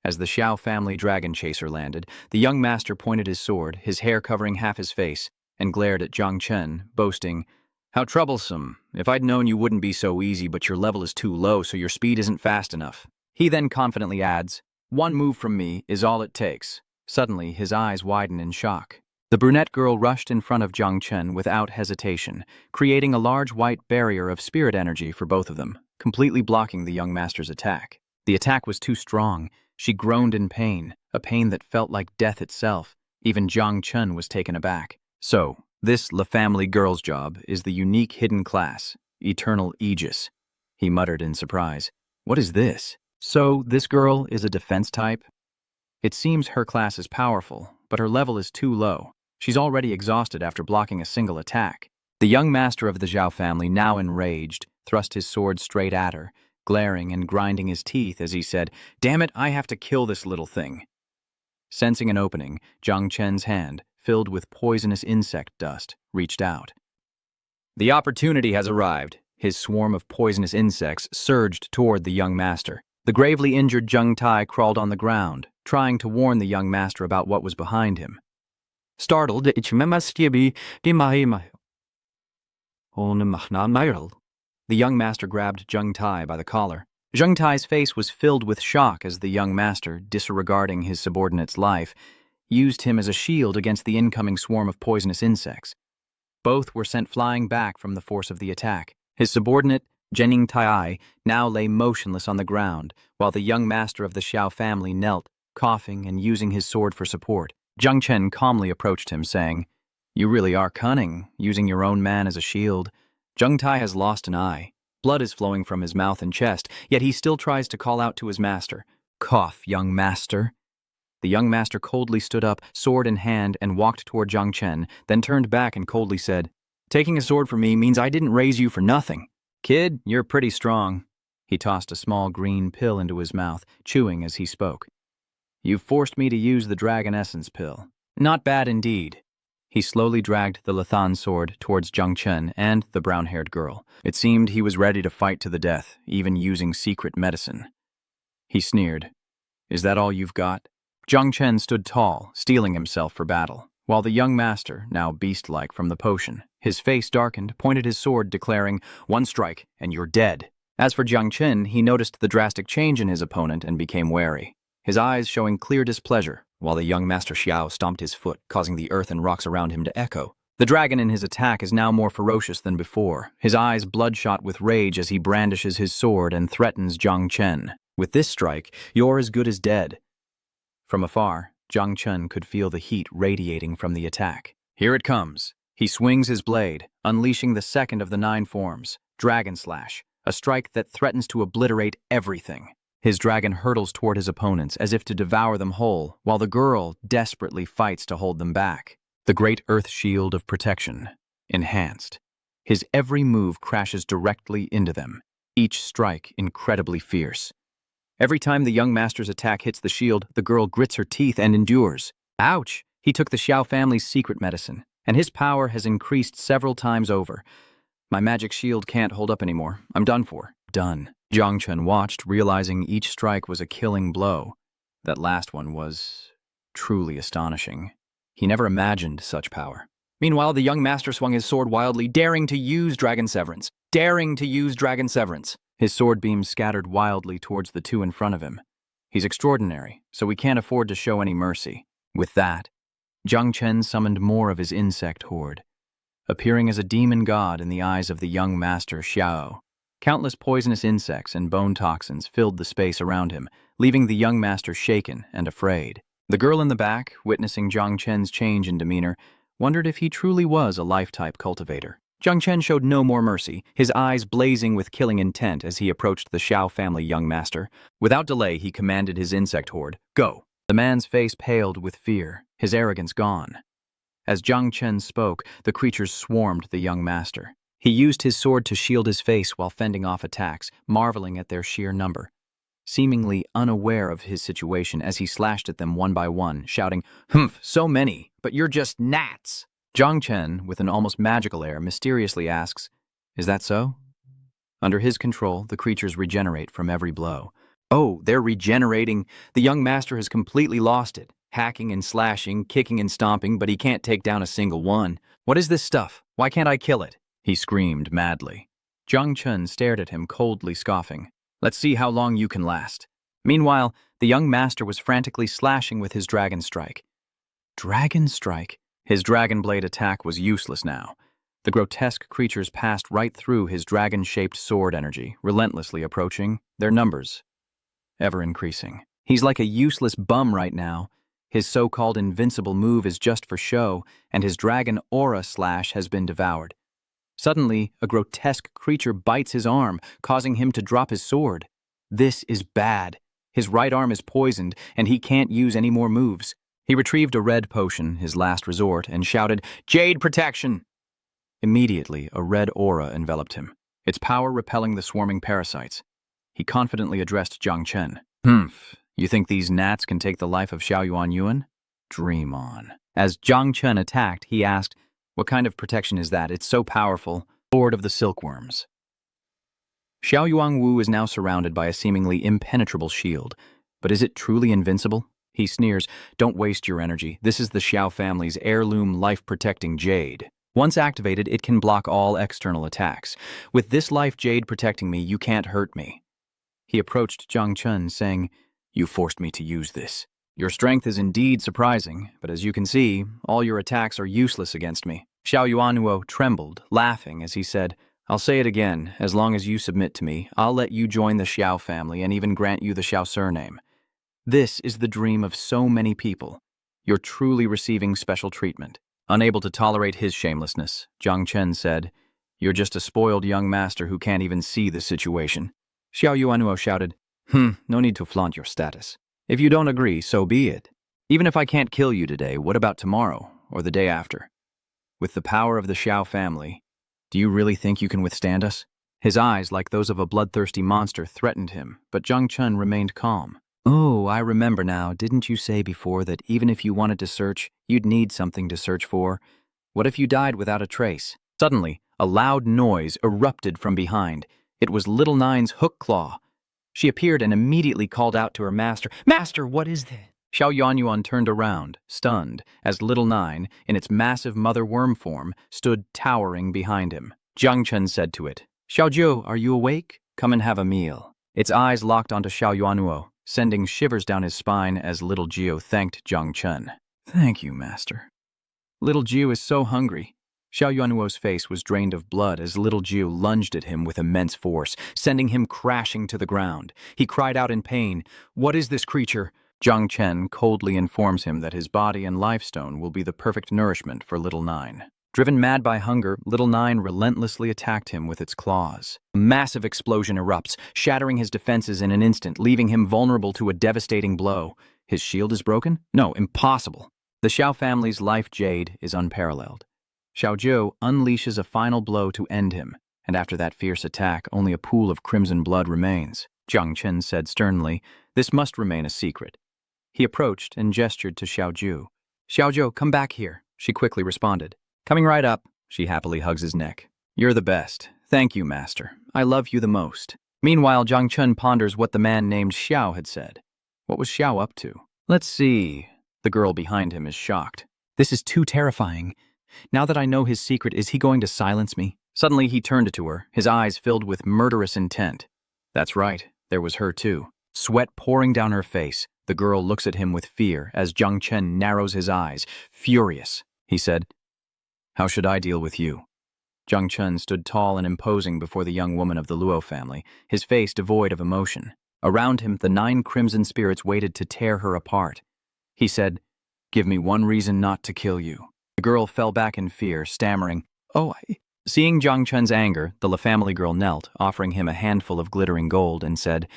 As the Shiao family dragon chaser landed, the young master pointed his sword, his hair covering half his face, and glared at Jung Chen, boasting, "How troublesome. If I'd known you wouldn't be so easy, but your level is too low, so your speed isn't fast enough." He then confidently adds, "One move from me is all it takes." Suddenly, his eyes widen in shock. The brunette girl rushed in front of Jung Chen without hesitation, creating a large white barrier of spirit energy for both of them, completely blocking the young master's attack. The attack was too strong. She groaned in pain, a pain that felt like death itself. Even Jung Chen was taken aback. "So, this La Family girl's job is the unique hidden class, Eternal Aegis," he muttered in surprise. "What is this? So, this girl is a defense type? It seems her class is powerful, but her level is too low. She's already exhausted after blocking a single attack." The young master of the Zhao family, now enraged, thrust his sword straight at her, glaring and grinding his teeth as he said, "Damn it, I have to kill this little thing." Sensing an opening, Jung Chen's hand, filled with poisonous insect dust, reached out. The opportunity has arrived. His swarm of poisonous insects surged toward the young master. The gravely injured Jung Tai crawled on the ground, trying to warn the young master about what was behind him. Startled, the young master grabbed Jung Tai by the collar. Jung Tai's face was filled with shock as the young master, disregarding his subordinate's life, used him as a shield against the incoming swarm of poisonous insects. Both were sent flying back from the force of the attack. His subordinate, Jening Tai, now lay motionless on the ground, while the young master of the Shiao family knelt, coughing and using his sword for support. Jung Chen calmly approached him, saying, "You really are cunning, using your own man as a shield. Jung Tai has lost an eye. Blood is flowing from his mouth and chest, yet he still tries to call out to his master. Cough, young master." The young master coldly stood up, sword in hand, and walked toward Jung Chen, then turned back and coldly said, "Taking a sword from me means I didn't raise you for nothing. Kid, you're pretty strong." He tossed a small green pill into his mouth, chewing as he spoke. "You've forced me to use the dragon essence pill. Not bad indeed." He slowly dragged the Lathan sword towards Jung Chen and the brown-haired girl. It seemed he was ready to fight to the death, even using secret medicine. He sneered, "Is that all you've got?" Jung Chen stood tall, steeling himself for battle, while the young master, now beast-like from the potion, his face darkened, pointed his sword, declaring, "One strike, and you're dead." As for Jung Chen, he noticed the drastic change in his opponent and became wary, his eyes showing clear displeasure, while the young master Shiao stomped his foot, causing the earth and rocks around him to echo. The dragon in his attack is now more ferocious than before, his eyes bloodshot with rage as he brandishes his sword and threatens Jung Chen. "With this strike, you're as good as dead." From afar, Jung Chen could feel the heat radiating from the attack. Here it comes. He swings his blade, unleashing the second of the 9 forms, Dragon Slash, a strike that threatens to obliterate everything. His dragon hurtles toward his opponents as if to devour them whole, while the girl desperately fights to hold them back. The great earth shield of protection, enhanced. His every move crashes directly into them, each strike incredibly fierce. Every time the young master's attack hits the shield, the girl grits her teeth and endures. Ouch! He took the Shiao family's secret medicine, and his power has increased several times over. My magic shield can't hold up anymore. I'm done for. Done. Jung Chen watched, realizing each strike was a killing blow. That last one was truly astonishing. He never imagined such power. Meanwhile, the young master swung his sword wildly, daring to use Dragon Severance. His sword beams scattered wildly towards the two in front of him. He's extraordinary, so we can't afford to show any mercy. With that, Jung Chen summoned more of his insect horde, appearing as a demon god in the eyes of the young master Shiao. Countless poisonous insects and bone toxins filled the space around him, leaving the young master shaken and afraid. The girl in the back, witnessing Jung Chen's change in demeanor, wondered if he truly was a life-type cultivator. Jung Chen showed no more mercy, his eyes blazing with killing intent as he approached the Shiao family young master. Without delay, he commanded his insect horde, "Go!" The man's face paled with fear, his arrogance gone. As Jung Chen spoke, the creatures swarmed the young master. He used his sword to shield his face while fending off attacks, marveling at their sheer number. Seemingly unaware of his situation as he slashed at them one by one, shouting, "Humph, so many, but you're just gnats!" Jung Chen, with an almost magical air, mysteriously asks, "Is that so?" Under his control, the creatures regenerate from every blow. Oh, they're regenerating. The young master has completely lost it. Hacking and slashing, kicking and stomping, but he can't take down a single one. What is this stuff? Why can't I kill it? He screamed madly. Jung Chen stared at him coldly, scoffing. Let's see how long you can last. Meanwhile, the young master was frantically slashing with his dragon strike. Dragon strike? His dragon blade attack was useless now. The grotesque creatures passed right through his dragon-shaped sword energy, relentlessly approaching, their numbers ever increasing. He's like a useless bum right now. His so-called invincible move is just for show, and his dragon aura slash has been devoured. Suddenly, a grotesque creature bites his arm, causing him to drop his sword. This is bad. His right arm is poisoned, and he can't use any more moves. He retrieved a red potion, his last resort, and shouted, "Jade protection!" Immediately, a red aura enveloped him, its power repelling the swarming parasites. He confidently addressed Jung Chen. "Humph, you think these gnats can take the life of Xiao Yuan? Dream on." As Jung Chen attacked, he asked, "What kind of protection is that? It's so powerful." Lord of the Silkworms. Xiao Yuanwu is now surrounded by a seemingly impenetrable shield. But is it truly invincible? He sneers, "Don't waste your energy. This is the Xiao family's heirloom life-protecting jade. Once activated, it can block all external attacks. With this life jade protecting me, you can't hurt me." He approached Jung Chen, saying, "You forced me to use this. Your strength is indeed surprising, but as you can see, all your attacks are useless against me." Xiao Yuanwu trembled, laughing as he said, "I'll say it again, as long as you submit to me, I'll let you join the Xiao family and even grant you the Xiao surname. This is the dream of so many people. You're truly receiving special treatment." Unable to tolerate his shamelessness, Jung Chen said, "You're just a spoiled young master who can't even see the situation." Xiao Yuanwu shouted, No need to flaunt your status. If you don't agree, so be it. Even if I can't kill you today, what about tomorrow, or the day after? With the power of the Xiao family, do you really think you can withstand us?" His eyes, like those of a bloodthirsty monster, threatened him, but Jung Chen remained calm. "Oh, I remember now. Didn't you say before that even if you wanted to search, you'd need something to search for? What if you died without a trace?" Suddenly, a loud noise erupted from behind. It was Little Nine's hook claw. She appeared and immediately called out to her master, "Master, what is that?" Xiao Yuanyuan turned around, stunned, as Little Nine, in its massive mother worm form, stood towering behind him. Jung Chen said to it, "Xiaojiu, are you awake? Come and have a meal." Its eyes locked onto Xiao Yuanyuo, sending shivers down his spine as Little Jiu thanked Jung Chen. "Thank you, Master." Little Jiu is so hungry. Xiao Yuanyuo's face was drained of blood as Little Jiu lunged at him with immense force, sending him crashing to the ground. He cried out in pain, "What is this creature?" Jung Chen coldly informs him that his body and lifestone will be the perfect nourishment for Little Nine. Driven mad by hunger, Little Nine relentlessly attacked him with its claws. A massive explosion erupts, shattering his defenses in an instant, leaving him vulnerable to a devastating blow. His shield is broken? No, impossible. The Xiao family's life jade is unparalleled. Xiaojiu unleashes a final blow to end him, and after that fierce attack, only a pool of crimson blood remains. Jung Chen said sternly, "This must remain a secret." He approached and gestured to Xiaojiu. "Xiaojiu, come back here," she quickly responded. "Coming right up." She happily hugs his neck. "You're the best. Thank you, Master. I love you the most." Meanwhile, Jung Chen ponders what the man named Xiao had said. What was Xiao up to? "Let's see." The girl behind him is shocked. "This is too terrifying. Now that I know his secret, is he going to silence me? Suddenly he turned to her, his eyes filled with murderous intent. That's right, there was her too. Sweat pouring down her face, the girl looks at him with fear as Jung Chen narrows his eyes. Furious, he said, "How should I deal with you?" Jung Chen stood tall and imposing before the young woman of the Luo family, his face devoid of emotion. Around him, the 9 crimson spirits waited to tear her apart. He said, "Give me one reason not to kill you." The girl fell back in fear, stammering, "Oh, I—" Seeing Jung Chen's anger, the La family girl knelt, offering him a handful of glittering gold, and said,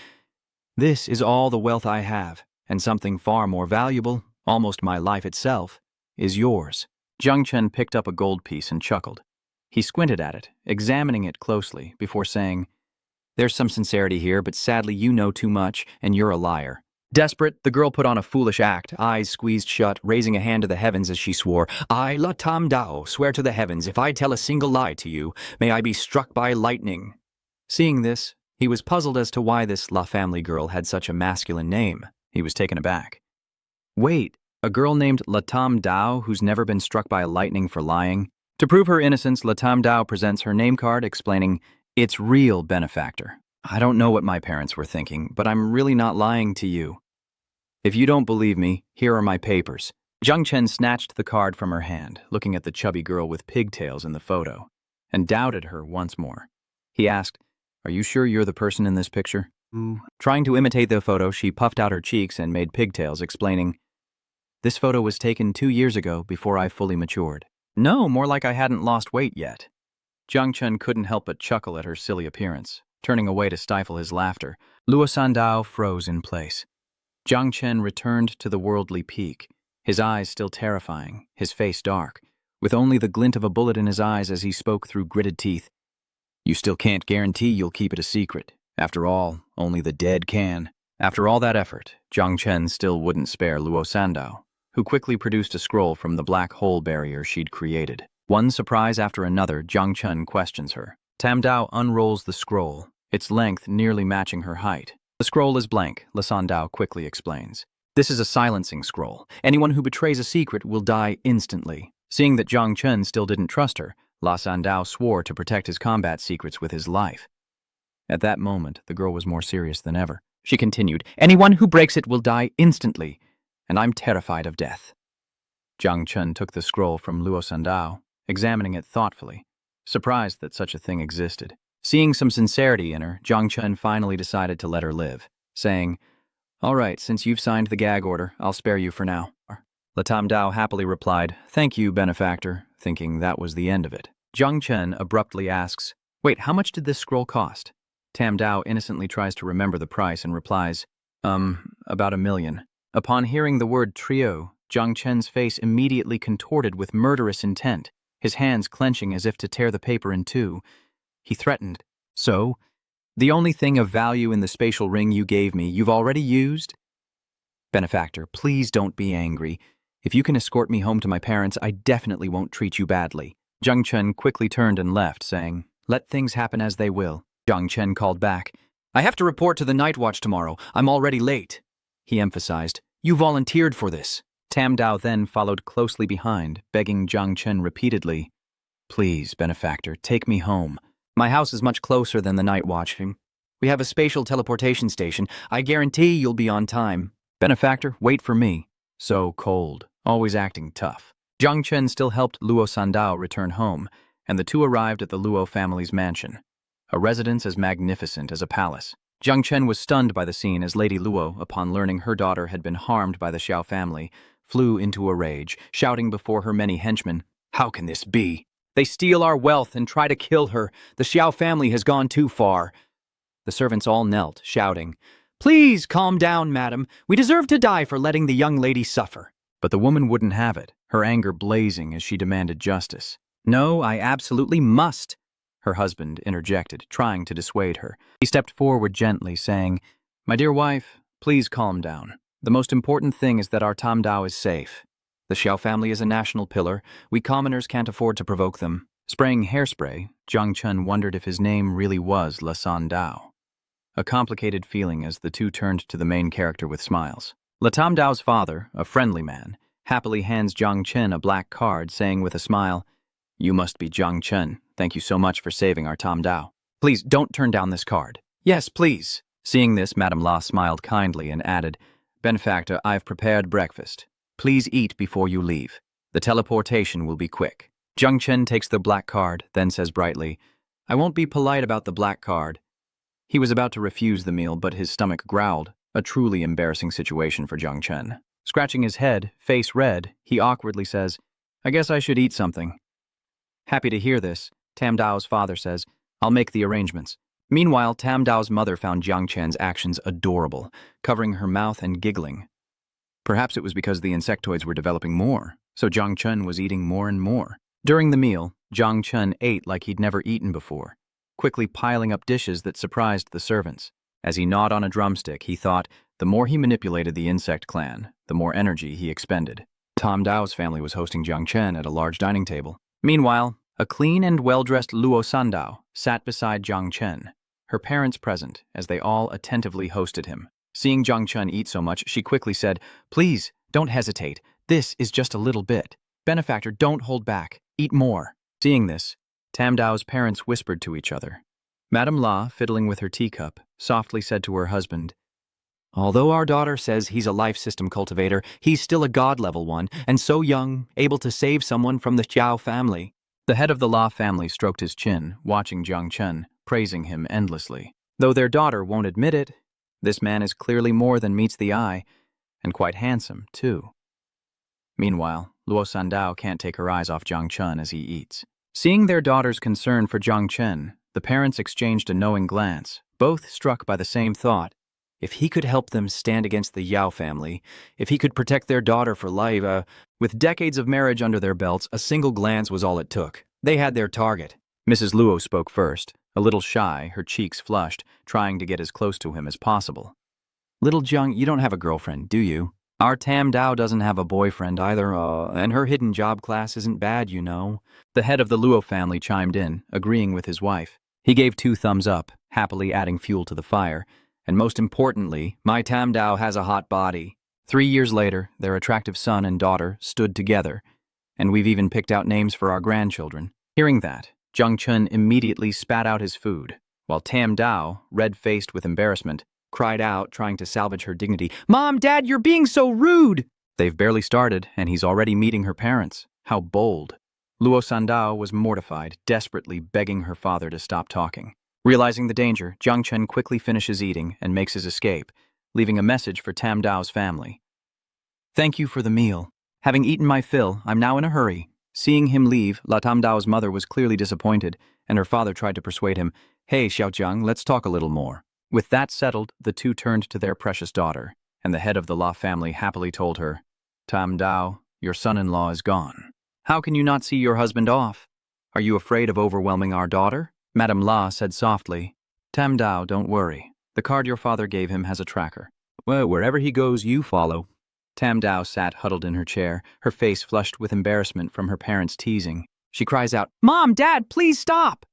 "This is all the wealth I have, and something far more valuable, almost my life itself, is yours." Jung Chen picked up a gold piece and chuckled. He squinted at it, examining it closely, before saying, "There's some sincerity here, but sadly you know too much, and you're a liar." Desperate, the girl put on a foolish act, eyes squeezed shut, raising a hand to the heavens as she swore, "I, La Tam Dao, swear to the heavens, if I tell a single lie to you, may I be struck by lightning." Seeing this, he was puzzled as to why this La family girl had such a masculine name. He was taken aback. Wait, a girl named La Tam Dao who's never been struck by lightning for lying? To prove her innocence, La Tam Dao presents her name card explaining, "It's real, benefactor. I don't know what my parents were thinking, but I'm really not lying to you. If you don't believe me, here are my papers." Jung Chen snatched the card from her hand, looking at the chubby girl with pigtails in the photo, and doubted her once more. He asked, "Are you sure you're the person in this picture?" Trying to imitate the photo, she puffed out her cheeks and made pigtails, explaining, "This photo was taken 2 years ago, before I fully matured." No, more like I hadn't lost weight yet. Jung Chen couldn't help but chuckle at her silly appearance. Turning away to stifle his laughter, Luo Sandao froze in place. Jung Chen returned to the worldly peak, his eyes still terrifying, his face dark, with only the glint of a bullet in his eyes as he spoke through gritted teeth. "You still can't guarantee you'll keep it a secret. After all, only the dead can." After all that effort, Jung Chen still wouldn't spare Luo Sandao, who quickly produced a scroll from the black hole barrier she'd created. One surprise after another, Jung Chen questions her. Tam Dao unrolls the scroll, its length nearly matching her height. "The scroll is blank," La Sandao quickly explains. "This is a silencing scroll. Anyone who betrays a secret will die instantly." Seeing that Jung Chen still didn't trust her, La Sandao swore to protect his combat secrets with his life. At that moment, the girl was more serious than ever. She continued, "Anyone who breaks it will die instantly, and I'm terrified of death." Jung Chen took the scroll from Luo Sandao, examining it thoughtfully, surprised that such a thing existed. Seeing some sincerity in her, Jung Chen finally decided to let her live, saying, "All right, since you've signed the gag order, I'll spare you for now." La Tam Dao happily replied, "Thank you, benefactor," thinking that was the end of it. Jung Chen abruptly asks, "Wait, how much did this scroll cost?" Tam Dao innocently tries to remember the price and replies, about $1 million. Upon hearing the word trio, Jung Chen's face immediately contorted with murderous intent, his hands clenching as if to tear the paper in two. He threatened, "So, the only thing of value in the spatial ring you gave me, you've already used?" "Benefactor, please don't be angry. If you can escort me home to my parents, I definitely won't treat you badly." Jung Chen quickly turned and left, saying, "Let things happen as they will." Jung Chen called back, "I have to report to the night watch tomorrow. I'm already late." He emphasized, "You volunteered for this." Tam Dao then followed closely behind, begging Jung Chen repeatedly, "Please, benefactor, take me home. My house is much closer than the night watch. We have a spatial teleportation station. I guarantee you'll be on time. Benefactor, wait for me." So cold, always acting tough. Jung Chen still helped Luo Sandao return home, and the two arrived at the Luo family's mansion, a residence as magnificent as a palace. Jung Chen was stunned by the scene as Lady Luo, upon learning her daughter had been harmed by the Shiao family, flew into a rage, shouting before her many henchmen, "How can this be? They steal our wealth and try to kill her. The Shiao family has gone too far." The servants all knelt, shouting, "Please calm down, madam. We deserve to die for letting the young lady suffer." But the woman wouldn't have it, her anger blazing as she demanded justice. "No, I absolutely must," her husband interjected, trying to dissuade her. He stepped forward gently, saying, "My dear wife, please calm down. The most important thing is that our Tam Dao is safe. The Shiao family is a national pillar. We commoners can't afford to provoke them." Spraying hairspray, Jung Chen wondered if his name really was La San Dao. A complicated feeling as the two turned to the main character with smiles. La Tam Dao's father, a friendly man, happily hands Jung Chen a black card, saying with a smile, "You must be Jung Chen. Thank you so much for saving our Tom Dao. Please don't turn down this card." "Yes, please." Seeing this, Madame La smiled kindly and added, "Benefactor, I've prepared breakfast. Please eat before you leave. The teleportation will be quick." Jung Chen takes the black card, then says brightly, "I won't be polite about the black card." He was about to refuse the meal, but his stomach growled, a truly embarrassing situation for Jung Chen. Scratching his head, face red, he awkwardly says, "I guess I should eat something." Happy to hear this, Tam Dao's father says, "I'll make the arrangements." Meanwhile, Tam Dao's mother found Jung Chen's actions adorable, covering her mouth and giggling. Perhaps it was because the insectoids were developing more, so Jung Chen was eating more and more. During the meal, Jung Chen ate like he'd never eaten before, quickly piling up dishes that surprised the servants. As he gnawed on a drumstick, he thought, the more he manipulated the insect clan, the more energy he expended. Tom Dao's family was hosting Jung Chen at a large dining table. Meanwhile, a clean and well-dressed Luo Sandao sat beside Jung Chen, her parents present, as they all attentively hosted him. Seeing Jung Chen eat so much, she quickly said, "Please, don't hesitate. This is just a little bit. Benefactor, don't hold back. Eat more." Seeing this, Tam Dao's parents whispered to each other. Madame La, fiddling with her teacup, softly said to her husband, "Although our daughter says he's a life system cultivator, he's still a god-level one, and so young, able to save someone from the Shiao family." The head of the La family stroked his chin, watching Jung Chen, praising him endlessly. Though their daughter won't admit it, this man is clearly more than meets the eye, and quite handsome, too. Meanwhile, Luo Sandao can't take her eyes off Jung Chen as he eats. Seeing their daughter's concern for Jung Chen, the parents exchanged a knowing glance, both struck by the same thought. If he could help them stand against the Yao family, if he could protect their daughter for life, with decades of marriage under their belts, a single glance was all it took. They had their target. Mrs. Luo spoke first, a little shy, her cheeks flushed, trying to get as close to him as possible. "Little Jung, you don't have a girlfriend, do you? Our Tam Dao doesn't have a boyfriend either, and her hidden job class isn't bad, you know." The head of the Luo family chimed in, agreeing with his wife. He gave 2 thumbs up, happily adding fuel to the fire. And most importantly, my Tam Dao has a hot body. 3 years later, their attractive son and daughter stood together, and we've even picked out names for our grandchildren. Hearing that, Jung Chen immediately spat out his food, while Tam Dao, red-faced with embarrassment, cried out, trying to salvage her dignity, "Mom, Dad, you're being so rude!" They've barely started, and he's already meeting her parents. How bold. Luo Sandao was mortified, desperately begging her father to stop talking. Realizing the danger, Jung Chen quickly finishes eating and makes his escape, leaving a message for Tam Dao's family. "Thank you for the meal. Having eaten my fill, I'm now in a hurry." Seeing him leave, La Tam Dao's mother was clearly disappointed, and her father tried to persuade him, "Hey, Xiaojiang, let's talk a little more." With that settled, the two turned to their precious daughter, and the head of the La family happily told her, "Tam Dao, your son-in-law is gone. How can you not see your husband off? Are you afraid of overwhelming our daughter?" Madame La said softly, "Tam Dao, don't worry. The card your father gave him has a tracker. Well, wherever he goes, you follow." Tam Dao sat huddled in her chair, her face flushed with embarrassment from her parents' teasing. She cries out, "Mom, Dad, please stop!"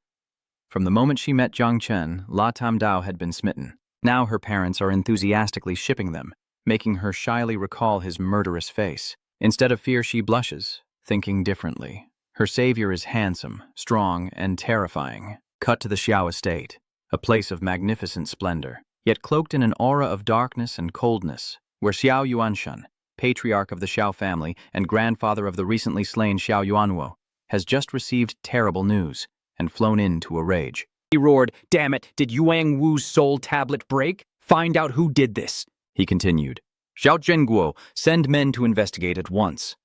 From the moment she met Jung Chen, La Tam Dao had been smitten. Now her parents are enthusiastically shipping them, making her shyly recall his murderous face. Instead of fear, she blushes, thinking differently. Her savior is handsome, strong, and terrifying. Cut to the Shiao estate, a place of magnificent splendor, yet cloaked in an aura of darkness and coldness, where Xiao Yuanshan, patriarch of the Shiao family and grandfather of the recently slain Xiao Yuanwo, has just received terrible news and flown into a rage. He roared, "Damn it, did Yuang Wu's soul tablet break? Find out who did this," he continued. "Xiao Zhenguo, send men to investigate at once."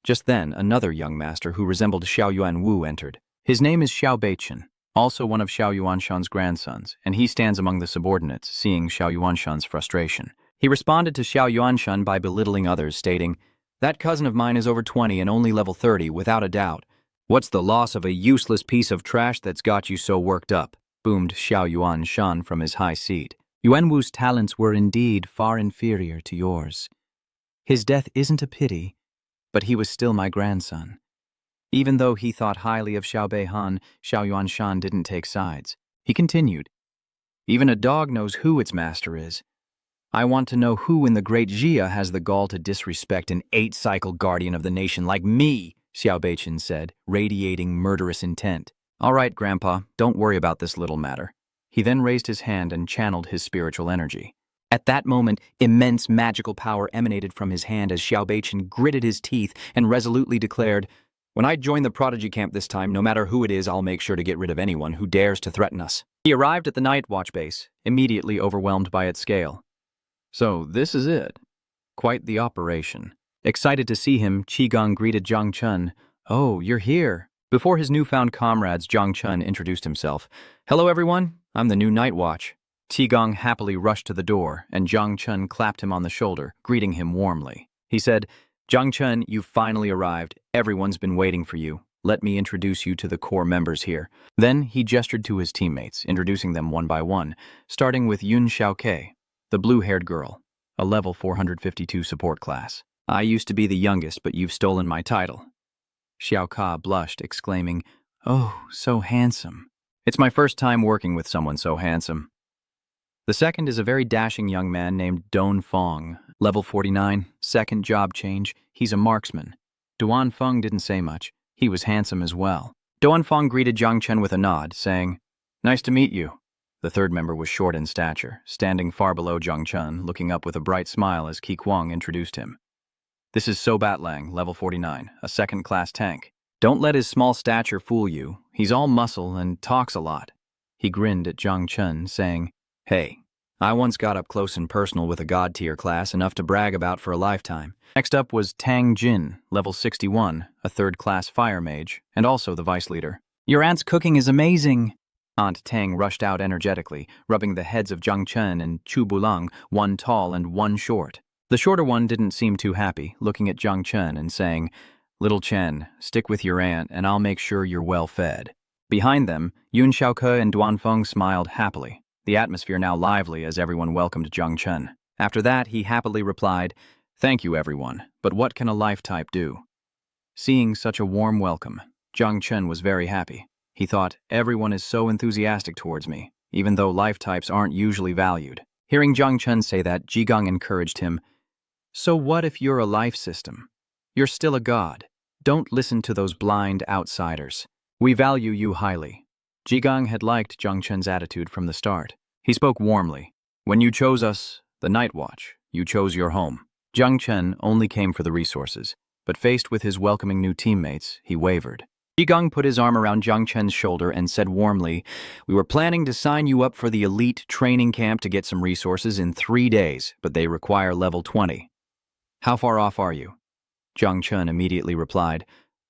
Just then, another young master who resembled Xiao Yuan Wu entered. His name is Xiao Beichen, also one of Xiao Yuanshan's grandsons, and he stands among the subordinates, seeing Xiao Yuanshan's frustration. He responded to Xiao Yuanshan by belittling others, stating, "That cousin of mine is over 20 and only level 30, without a doubt. What's the loss of a useless piece of trash that's got you so worked up?" boomed Xiao Yuanshan from his high seat. "Yuan Wu's talents were indeed far inferior to yours. His death isn't a pity, but he was still my grandson." Even though he thought highly of Xiao Beihan, Xiao Yuanshan didn't take sides. He continued, "Even a dog knows who its master is. I want to know who in the great Jia has the gall to disrespect an 8-cycle guardian of the nation like me, Xiao said, radiating murderous intent. All right, Grandpa, don't worry about this little matter. He then raised his hand and channeled his spiritual energy. At that moment, immense magical power emanated from his hand as Xiao gritted his teeth and resolutely declared, "When I join the prodigy camp this time, no matter who it is, I'll make sure to get rid of anyone who dares to threaten us." He arrived at the Night Watch base, immediately overwhelmed by its scale. So this is it. Quite the operation. Excited to see him, Qigong greeted Jung Chen. "Oh, you're here." Before his newfound comrades, Jung Chen introduced himself. "Hello, everyone. I'm the new Night Watch." Qigong happily rushed to the door, and Jung Chen clapped him on the shoulder, greeting him warmly. He said, "Jung Chen, you've finally arrived. Everyone's been waiting for you. Let me introduce you to the core members here." Then he gestured to his teammates, introducing them one by one, starting with Yun Xiaoke, the blue-haired girl, a level 452 support class. "I used to be the youngest, but you've stolen my title." Xiao Ka blushed, exclaiming, "Oh, so handsome." "It's my first time working with someone so handsome." The second is a very dashing young man named Don Fong, level 49, second job change. He's a marksman. Duan Feng didn't say much. He was handsome as well. Duan Feng greeted Jung Chen with a nod, saying, "Nice to meet you." The third member was short in stature, standing far below Jung Chen, looking up with a bright smile as Qi Kuang introduced him. "This is So Batlang, level 49, a second-class tank. Don't let his small stature fool you. He's all muscle and talks a lot." He grinned at Jung Chen, saying, "Hey, I once got up close and personal with a god-tier class, enough to brag about for a lifetime." Next up was Tang Jin, level 61, a third-class fire mage, and also the vice leader. "Your aunt's cooking is amazing." Aunt Tang rushed out energetically, rubbing the heads of Jung Chen and Chu Bulang, one tall and one short. The shorter one didn't seem too happy, looking at Jung Chen and saying, "Little Chen, stick with your aunt and I'll make sure you're well fed." Behind them, Yun Xiaoke and Duan Feng smiled happily, the atmosphere now lively as everyone welcomed Jung Chen. After that, he happily replied, "Thank you, everyone, but what can a life type do?" Seeing such a warm welcome, Jung Chen was very happy. He thought, everyone is so enthusiastic towards me, even though life types aren't usually valued. Hearing Jung Chen say that, Qigong encouraged him, "So what if you're a life system? You're still a god. Don't listen to those blind outsiders. We value you highly." Qigong had liked Jung Chen's attitude from the start. He spoke warmly. "When you chose us, the Night Watch, you chose your home." Jung Chen only came for the resources, but faced with his welcoming new teammates, he wavered. Qigong put his arm around Jung Chen's shoulder and said warmly, "We were planning to sign you up for the elite training camp to get some resources in 3 days, but they require level 20. How far off are you?" Jung Chen immediately replied,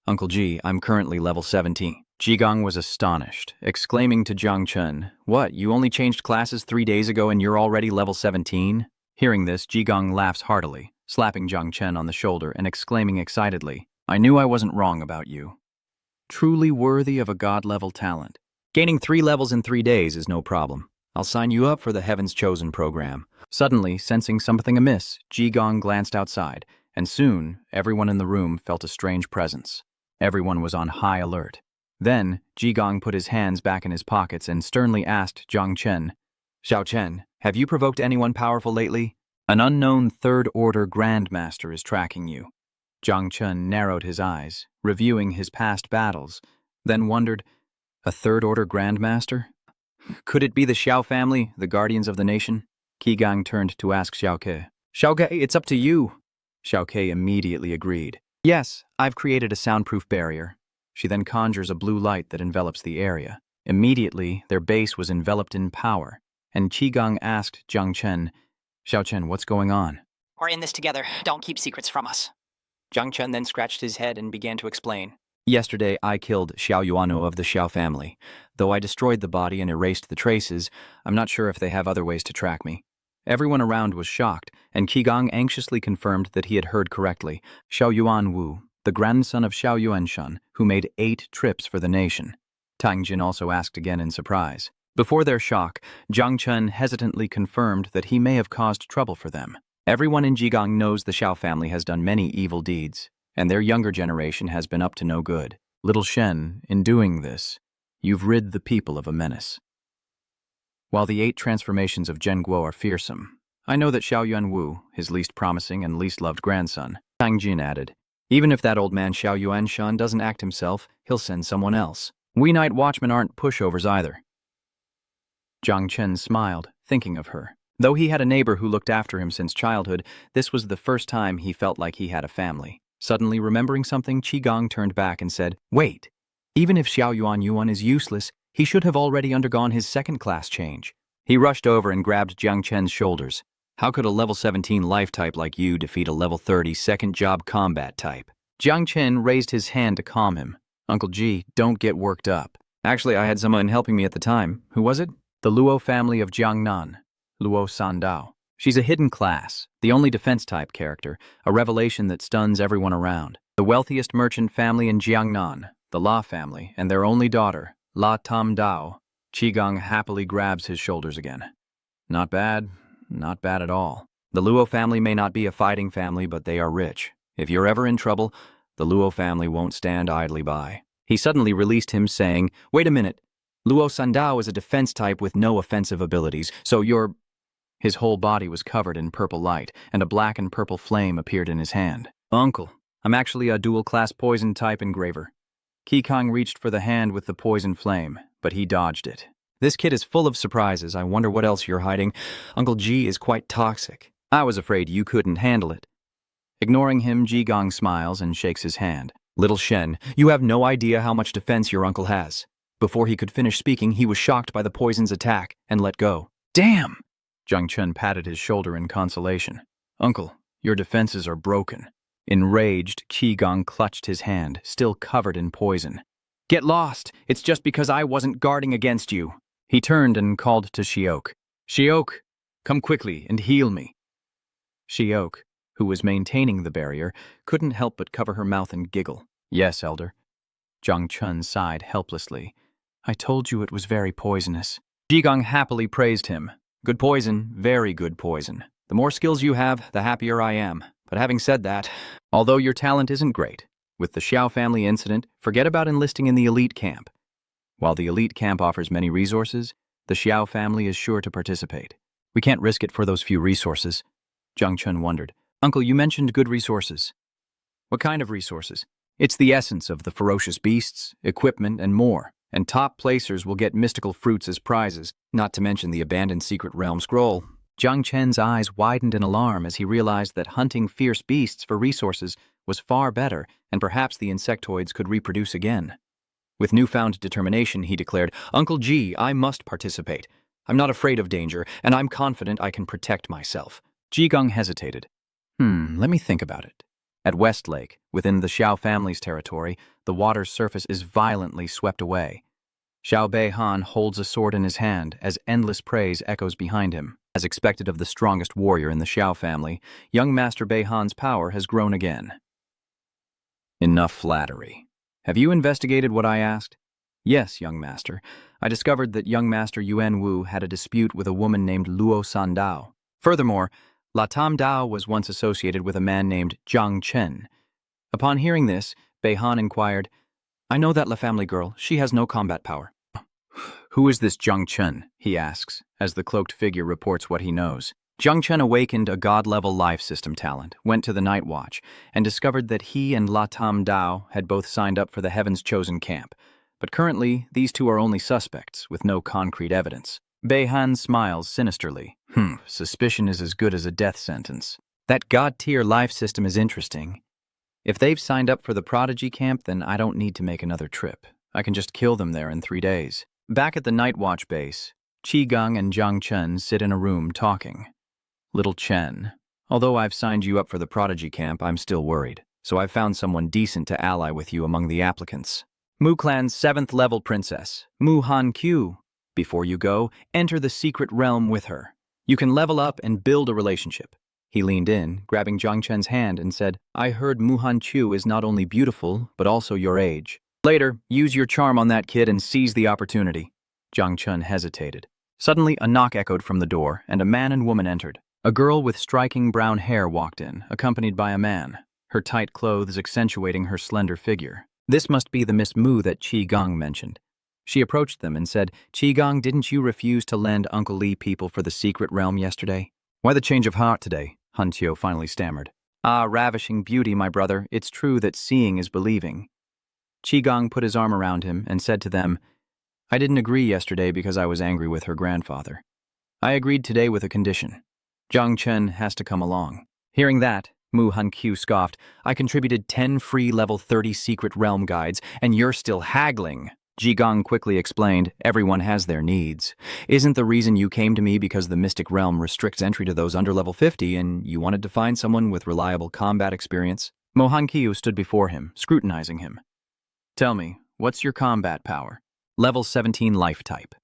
"Uncle Ji, I'm currently level 17. Qigong was astonished, exclaiming to Jung Chen, "What, you only changed classes 3 days ago and you're already level 17? Hearing this, Qigong laughs heartily, slapping Jung Chen on the shoulder and exclaiming excitedly, "I knew I wasn't wrong about you. Truly worthy of a god-level talent. Gaining 3 levels in 3 days is no problem. I'll sign you up for the Heaven's Chosen program." Suddenly, sensing something amiss, Qigong glanced outside, and soon, everyone in the room felt a strange presence. Everyone was on high alert. Then, Qigong put his hands back in his pockets and sternly asked Jung Chen, "Xiao Chen, have you provoked anyone powerful lately? An unknown third-order grandmaster is tracking you." Jung Chen narrowed his eyes, reviewing his past battles, then wondered, a third-order grandmaster? Could it be the Xiao family, the guardians of the nation? Qigong turned to ask Xiaoke. "Xiaoke, it's up to you." Xiaoke immediately agreed. "Yes, I've created a soundproof barrier." She then conjures a blue light that envelops the area. Immediately, their base was enveloped in power, and Qigong asked Jung Chen, "Xiao Chen, what's going on?" "We're in this together. Don't keep secrets from us." Jung Chen then scratched his head and began to explain. "Yesterday, I killed Xiao Yuano of the Xiao family. Though I destroyed the body and erased the traces, I'm not sure if they have other ways to track me." Everyone around was shocked, and Qigong anxiously confirmed that he had heard correctly. Xiao Yuan Wu, the grandson of Xiao Yuanshan, who made 8 trips for the nation. Tang Jin also asked again in surprise. Before their shock, Jung Chen hesitantly confirmed that he may have caused trouble for them. Everyone in Qigong knows the Xiao family has done many evil deeds, and their younger generation has been up to no good. Little Shen, in doing this, you've rid the people of a menace. While the 8 transformations of Zhenguo are fearsome, I know that Xiao Yuanwu, his least promising and least loved grandson. Tang Jin added, even if that old man Xiao Yuanshan doesn't act himself, he'll send someone else. We night watchmen aren't pushovers either. Jung Chen smiled, thinking of her. Though he had a neighbor who looked after him since childhood, this was the first time he felt like he had a family. Suddenly remembering something, Qigong turned back and said, wait, even if Xiao Yuan is useless, he should have already undergone his second-class change. He rushed over and grabbed Jung Chen's shoulders. How could a level 17 life type like you defeat a level 30 second job combat type? Jung Chen raised his hand to calm him. Uncle G, don't get worked up. Actually, I had someone helping me at the time. Who was it? The Luo family of Jiangnan, Luo Sandao. She's a hidden class, the only defense-type character, a revelation that stuns everyone around. The wealthiest merchant family in Jiangnan, the La family, and their only daughter, La Tam Dao. Qigong happily grabs his shoulders again. Not bad at all. The Luo family may not be a fighting family, but they are rich. If you're ever in trouble, the Luo family won't stand idly by. He suddenly released him, saying, wait a minute. Luo Sandao is a defense type with no offensive abilities, so you're... His whole body was covered in purple light, and a black and purple flame appeared in his hand. Uncle, I'm actually a dual-class poison type engraver. Qigong reached for the hand with the poison flame, but he dodged it. This kid is full of surprises. I wonder what else you're hiding. Uncle G is quite toxic. I was afraid you couldn't handle it. Ignoring him, Qigong smiles and shakes his hand. Little Shen, you have no idea how much defense your uncle has. Before he could finish speaking, he was shocked by the poison's attack and let go. Damn! Jung Chen patted his shoulder in consolation. Uncle, your defenses are broken. Enraged, Qigong clutched his hand, still covered in poison. Get lost! It's just because I wasn't guarding against you. He turned and called to Shiok. Shiok, come quickly and heal me. Shiok, who was maintaining the barrier, couldn't help but cover her mouth and giggle. Yes, Elder. Jung Chen sighed helplessly. I told you it was very poisonous. Qigong happily praised him. Good poison, very good poison. The more skills you have, the happier I am. But having said that, although your talent isn't great, with the Shiao family incident, forget about enlisting in the elite camp. While the elite camp offers many resources, the Shiao family is sure to participate. We can't risk it for those few resources. Jung Chen wondered. Uncle, you mentioned good resources. What kind of resources? It's the essence of the ferocious beasts, equipment, and more. And top placers will get mystical fruits as prizes, not to mention the abandoned secret realm scroll. Jung Chen's eyes widened in alarm as he realized that hunting fierce beasts for resources was far better, and perhaps the insectoids could reproduce again. With newfound determination, he declared, Uncle G, I must participate. I'm not afraid of danger, and I'm confident I can protect myself. Qigong hesitated. Let me think about it. At Westlake, within the Xiao family's territory, the water's surface is violently swept away. Xiao Beihan holds a sword in his hand as endless praise echoes behind him. As expected of the strongest warrior in the Xiao family, young Master Beihan's power has grown again. Enough flattery. Have you investigated what I asked? Yes, young master. I discovered that young Master Yuan Wu had a dispute with a woman named Luo Sandao. Furthermore, La Tam Dao was once associated with a man named Jung Chen. Upon hearing this, Beihan inquired, I know that La family girl. She has no combat power. Who is this Jung Chen? He asks, as the cloaked figure reports what he knows. Jung Chen awakened a god-level life system talent, went to the Night Watch, and discovered that he and La Tam Dao had both signed up for the Heaven's Chosen camp. But currently, these two are only suspects, with no concrete evidence. Beihan smiles sinisterly. Suspicion is as good as a death sentence. That god-tier life system is interesting. If they've signed up for the Prodigy camp, then I don't need to make another trip. I can just kill them there in 3 days. Back at the Night Watch base, Qigong and Jung Chen sit in a room talking. Little Chen, although I've signed you up for the Prodigy camp, I'm still worried. So I've found someone decent to ally with you among the applicants. Mu Clan's 7th level princess, Mu Han Q. Before you go, enter the secret realm with her. You can level up and build a relationship. He leaned in, grabbing Jung Chen's hand, and said, I heard Mu Han Q is not only beautiful, but also your age. Later, use your charm on that kid and seize the opportunity. Jung Chen hesitated. Suddenly, a knock echoed from the door, and a man and woman entered. A girl with striking brown hair walked in, accompanied by a man, her tight clothes accentuating her slender figure. This must be the Miss Mu that Qigong mentioned. She approached them and said, Qigong, didn't you refuse to lend Uncle Li people for the secret realm yesterday? Why the change of heart today? Huntio finally stammered. Ah, ravishing beauty, my brother. It's true that seeing is believing. Qigong put his arm around him and said to them, I didn't agree yesterday because I was angry with her grandfather. I agreed today with a condition. Jung Chen has to come along. Hearing that, Mu Hankyu scoffed, I contributed 10 free level 30 secret realm guides, and you're still haggling. Qigong quickly explained, everyone has their needs. Isn't the reason you came to me because the mystic realm restricts entry to those under level 50 and you wanted to find someone with reliable combat experience? Mo Hankyu stood before him, scrutinizing him. Tell me, what's your combat power? Level 17 life type.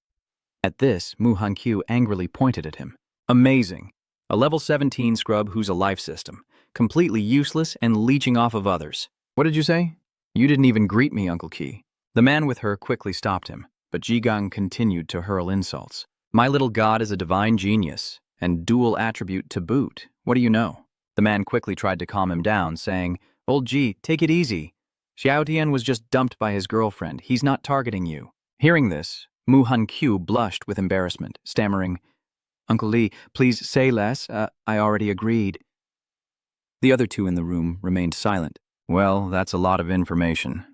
At this, Mu Hankyu angrily pointed at him. Amazing. A level 17 scrub who's a life system. Completely useless and leeching off of others. What did you say? You didn't even greet me, Uncle Qi. The man with her quickly stopped him, but Qigong continued to hurl insults. My little god is a divine genius, and dual attribute to boot. What do you know? The man quickly tried to calm him down, saying, Old Ji, take it easy. Xiao Tian was just dumped by his girlfriend. He's not targeting you. Hearing this, Mu Hankyu blushed with embarrassment, stammering, Uncle Li, please say less. I already agreed. The other two in the room remained silent. Well, that's a lot of information.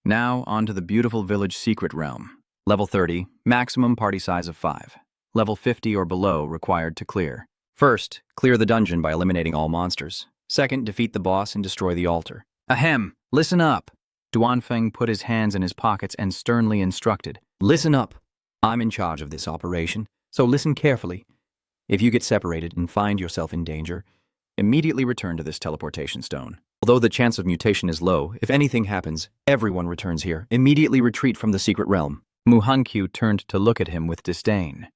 Now, on to the beautiful village secret realm. Level 30, maximum party size of 5. Level 50 or below required to clear. First, clear the dungeon by eliminating all monsters. Second, defeat the boss and destroy the altar. Ahem, listen up. Duanfeng put his hands in his pockets and sternly instructed. Listen up. I'm in charge of this operation, so listen carefully. If you get separated and find yourself in danger, immediately return to this teleportation stone. Although the chance of mutation is low, if anything happens, everyone returns here. Immediately retreat from the secret realm. Mu Hankyu turned to look at him with disdain.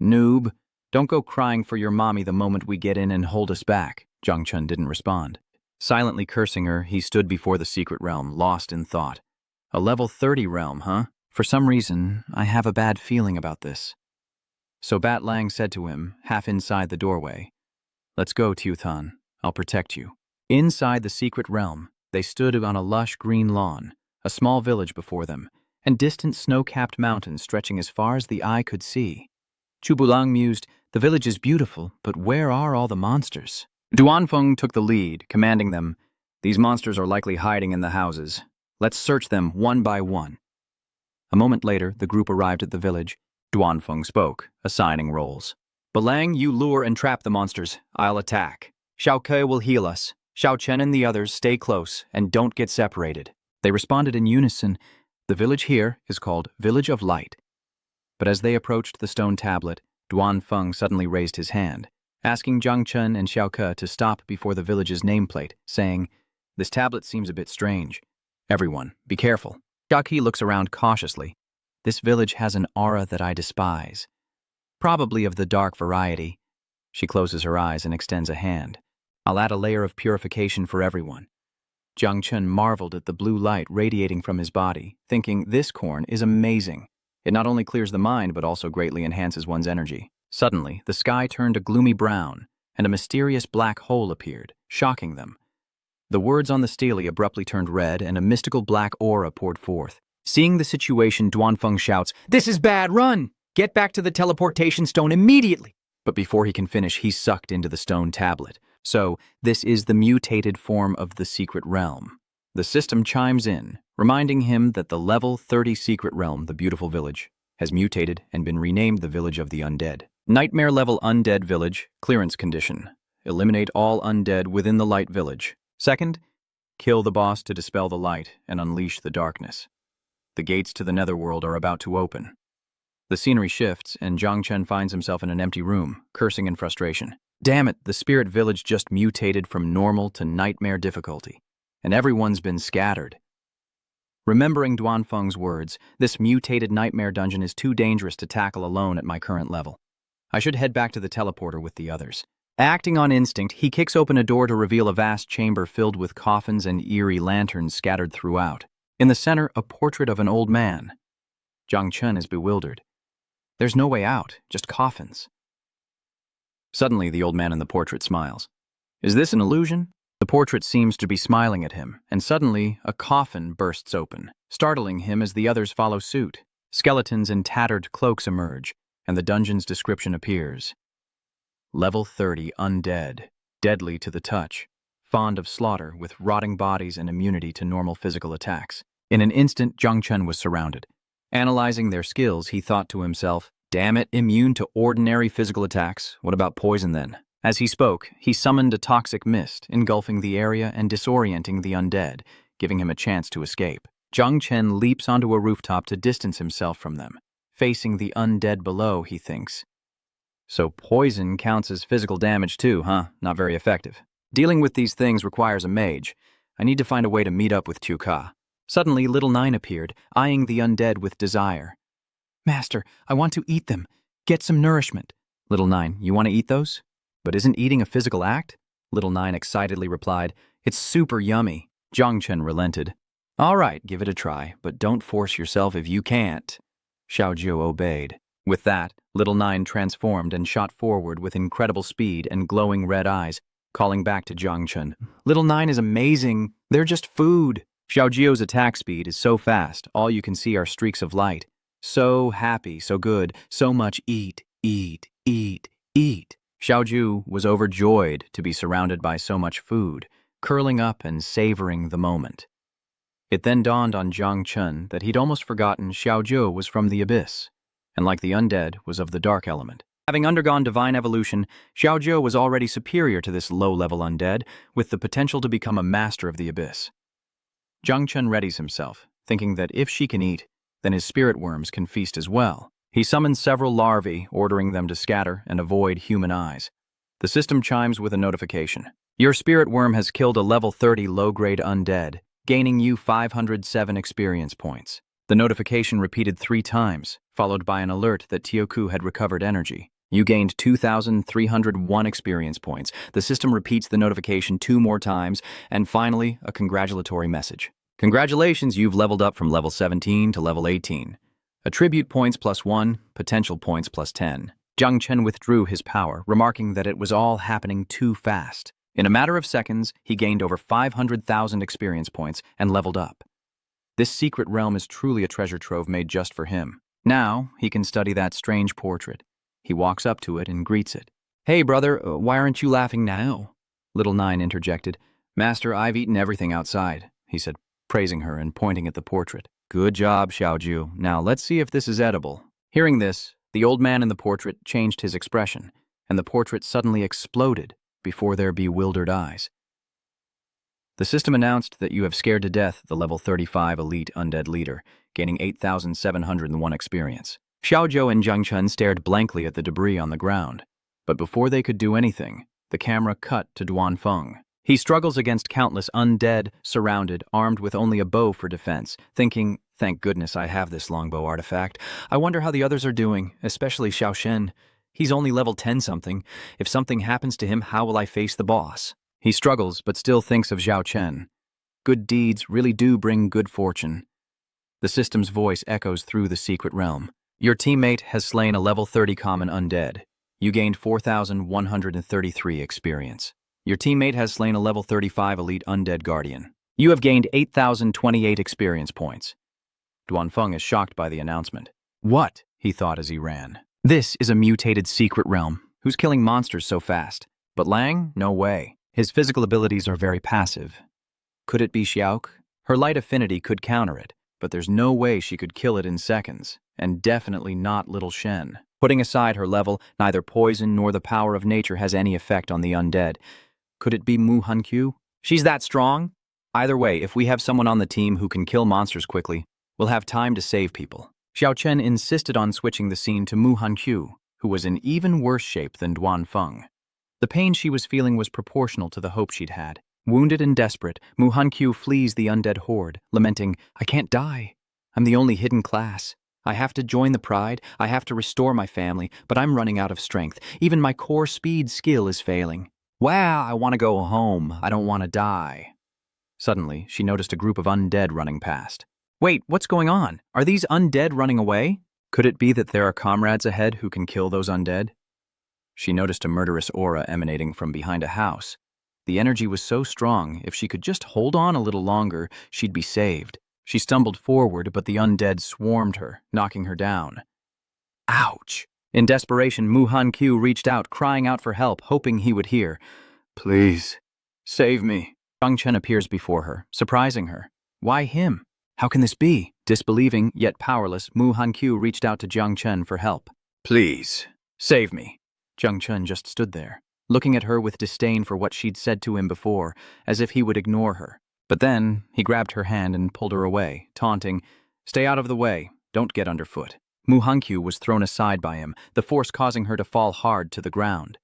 Noob, don't go crying for your mommy the moment we get in and hold us back. Jung Chen didn't respond. Silently cursing her, he stood before the secret realm, lost in thought. A level 30 realm, huh? For some reason, I have a bad feeling about this. So Bat Lang said to him, half inside the doorway, Let's go, Tiuthan. I'll protect you. Inside the secret realm, they stood on a lush green lawn, a small village before them, and distant snow-capped mountains stretching as far as the eye could see. Chubulang mused, the village is beautiful, but where are all the monsters? Duanfeng took the lead, commanding them, These monsters are likely hiding in the houses. Let's search them one by one. A moment later, the group arrived at the village. Duanfeng spoke, assigning roles. Balang, you lure and trap the monsters. I'll attack. Xiaoke will heal us. Xiao Chen and the others stay close and don't get separated. They responded in unison. The village here is called Village of Light. But as they approached the stone tablet, Duanfeng suddenly raised his hand, asking Jung Chen and Xiaoke to stop before the village's nameplate, saying, This tablet seems a bit strange. Everyone, be careful. Xiaoke looks around cautiously. This village has an aura that I despise. Probably of the dark variety. She closes her eyes and extends a hand. I'll add a layer of purification for everyone. Jung Chen marveled at the blue light radiating from his body, thinking this corn is amazing. It not only clears the mind, but also greatly enhances one's energy. Suddenly, the sky turned a gloomy brown, and a mysterious black hole appeared, shocking them. The words on the stele abruptly turned red, and a mystical black aura poured forth. Seeing the situation, Duanfeng shouts, This is bad, run! Get back to the teleportation stone immediately! But before he can finish, he's sucked into the stone tablet. So, this is the mutated form of the secret realm. The system chimes in, reminding him that the level 30 secret realm, the beautiful village, has mutated and been renamed the Village of the Undead. Nightmare level Undead Village, clearance condition. Eliminate all undead within the light village. Second, kill the boss to dispel the light and unleash the darkness. The gates to the netherworld are about to open. The scenery shifts, and Jung Chen finds himself in an empty room, cursing in frustration. Damn it, the spirit village just mutated from normal to nightmare difficulty, and everyone's been scattered. Remembering Duanfeng's words, this mutated nightmare dungeon is too dangerous to tackle alone at my current level. I should head back to the teleporter with the others. Acting on instinct, he kicks open a door to reveal a vast chamber filled with coffins and eerie lanterns scattered throughout. In the center, a portrait of an old man. Jung Chen is bewildered. There's no way out, just coffins. Suddenly, the old man in the portrait smiles. Is this an illusion? The portrait seems to be smiling at him, and suddenly, a coffin bursts open, startling him as the others follow suit. Skeletons in tattered cloaks emerge, and the dungeon's description appears. Level 30 undead, deadly to the touch, fond of slaughter with rotting bodies and immunity to normal physical attacks. In an instant, Jung Chen was surrounded. Analyzing their skills, he thought to himself, damn it, immune to ordinary physical attacks. What about poison then? As he spoke, he summoned a toxic mist, engulfing the area and disorienting the undead, giving him a chance to escape. Jung Chen leaps onto a rooftop to distance himself from them. Facing the undead below, he thinks. So poison counts as physical damage too, huh? Not very effective. Dealing with these things requires a mage. I need to find a way to meet up with Tuka. Suddenly, Little Nine appeared, eyeing the undead with desire. Master, I want to eat them. Get some nourishment. Little Nine, you want to eat those? But isn't eating a physical act? Little Nine excitedly replied, it's super yummy. Jung Chen relented. All right, give it a try, but don't force yourself if you can't. Xiaojiu obeyed. With that, Little Nine transformed and shot forward with incredible speed and glowing red eyes, calling back to Jung Chen. Little Nine is amazing. They're just food. Xiaojiu's attack speed is so fast, all you can see are streaks of light. So happy, so good, so much eat, eat, eat, eat. Xiaojiu was overjoyed to be surrounded by so much food, curling up and savoring the moment. It then dawned on Jung Chen that he'd almost forgotten Xiaojiu was from the abyss, and like the undead, was of the dark element. Having undergone divine evolution, Xiaojiu was already superior to this low-level undead, with the potential to become a master of the abyss. Jung Chen readies himself, thinking that if she can eat, then his spirit worms can feast as well. He summons several larvae, ordering them to scatter and avoid human eyes. The system chimes with a notification. Your spirit worm has killed a level 30 low-grade undead, gaining you 507 experience points. The notification repeated 3 times, followed by an alert that Tioku had recovered energy. You gained 2,301 experience points. The system repeats the notification 2 more times, and finally, a congratulatory message. Congratulations, you've leveled up from level 17 to level 18. Attribute points +1, potential points +10. Jung Chen withdrew his power, remarking that it was all happening too fast. In a matter of seconds, he gained over 500,000 experience points and leveled up. This secret realm is truly a treasure trove made just for him. Now, he can study that strange portrait. He walks up to it and greets it. Hey, brother, why aren't you laughing now? Little Nine interjected. Master, I've eaten everything outside, he said, praising her and pointing at the portrait. Good job, Xiaojiu. Now let's see if this is edible. Hearing this, the old man in the portrait changed his expression, and the portrait suddenly exploded before their bewildered eyes. The system announced that you have scared to death the level 35 elite undead leader, gaining 8,701 experience. Xiaojiu and Jung Chen stared blankly at the debris on the ground, but before they could do anything, the camera cut to Duanfeng. He struggles against countless undead, surrounded, armed with only a bow for defense, thinking, thank goodness I have this longbow artifact. I wonder how the others are doing, especially Xiao Shen. He's only level 10-something. If something happens to him, how will I face the boss? He struggles, but still thinks of Xiao Chen. Good deeds really do bring good fortune. The system's voice echoes through the secret realm. Your teammate has slain a level 30 common undead. You gained 4,133 experience. Your teammate has slain a level 35 elite undead guardian. You have gained 8,028 experience points. Duanfeng is shocked by the announcement. What? He thought as he ran. This is a mutated secret realm. Who's killing monsters so fast? But Lang? No way. His physical abilities are very passive. Could it be Xiao? Her light affinity could counter it, but there's no way she could kill it in seconds, and definitely not Little Shen. Putting aside her level, neither poison nor the power of nature has any effect on the undead. Could it be Mu Hankyu? She's that strong? Either way, if we have someone on the team who can kill monsters quickly, we'll have time to save people. Xiao Chen insisted on switching the scene to Mu Hankyu, who was in even worse shape than Duanfeng. The pain she was feeling was proportional to the hope she'd had. Wounded and desperate, Mu Hankyu flees the undead horde, lamenting, I can't die. I'm the only hidden class. I have to join the pride, I have to restore my family, but I'm running out of strength. Even my core speed skill is failing. Wow, I want to go home. I don't want to die. Suddenly, she noticed a group of undead running past. Wait, what's going on? Are these undead running away? Could it be that there are comrades ahead who can kill those undead? She noticed a murderous aura emanating from behind a house. The energy was so strong, if she could just hold on a little longer, she'd be saved. She stumbled forward, but the undead swarmed her, knocking her down. Ouch! In desperation, Mu Han-kyu reached out, crying out for help, hoping he would hear. Please, save me. Jung Chen appears before her, surprising her. Why him? How can this be? Disbelieving, yet powerless, Mu Han-kyu reached out to Jung Chen for help. Please, save me. Jung Chen just stood there, looking at her with disdain for what she'd said to him before, as if he would ignore her. But then, he grabbed her hand and pulled her away, taunting, Stay out of the way, don't get underfoot. Mu Han-kyu was thrown aside by him, the force causing her to fall hard to the ground.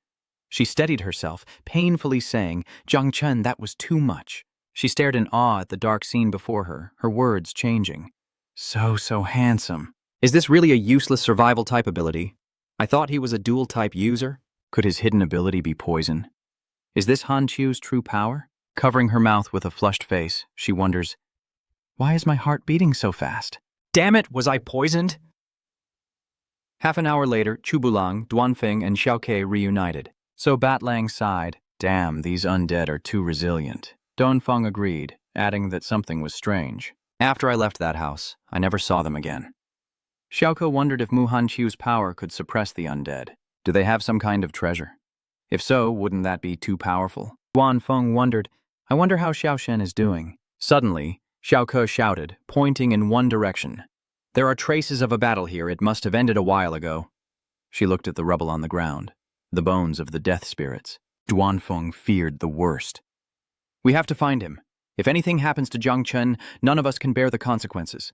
She steadied herself, painfully saying, Jung Chen, that was too much. She stared in awe at the dark scene before her, her words changing. So handsome. Is this really a useless survival type ability? I thought he was a dual type user. Could his hidden ability be poison? Is this Han-chu's true power? Covering her mouth with a flushed face, she wonders, why is my heart beating so fast? Damn it, was I poisoned? Half an hour later, Chu Bulang, Duanfeng, and Xiao Ke reunited. So Batlang sighed, damn, these undead are too resilient. Dongfeng agreed, adding that something was strange. After I left that house, I never saw them again. Xiaoko wondered if Mu Han-chu's power could suppress the undead. Do they have some kind of treasure? If so, wouldn't that be too powerful? Duanfeng wondered, I wonder how Xiao Shen is doing. Suddenly, Xiaoko shouted, pointing in one direction. There are traces of a battle here. It must have ended a while ago. She looked at the rubble on the ground, the bones of the death spirits. Duanfeng feared the worst. We have to find him. If anything happens to Jung Chen, none of us can bear the consequences.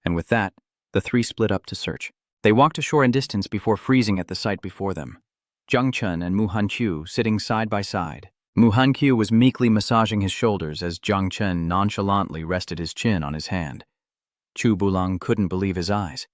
And with that, the three split up to search. They walked ashore in distance before freezing at the sight before them. Jung Chen and Mu Han-kyu sitting side by side. Mu Han-kyu was meekly massaging his shoulders as Jung Chen nonchalantly rested his chin on his hand. Chu Bulang couldn't believe his eyes.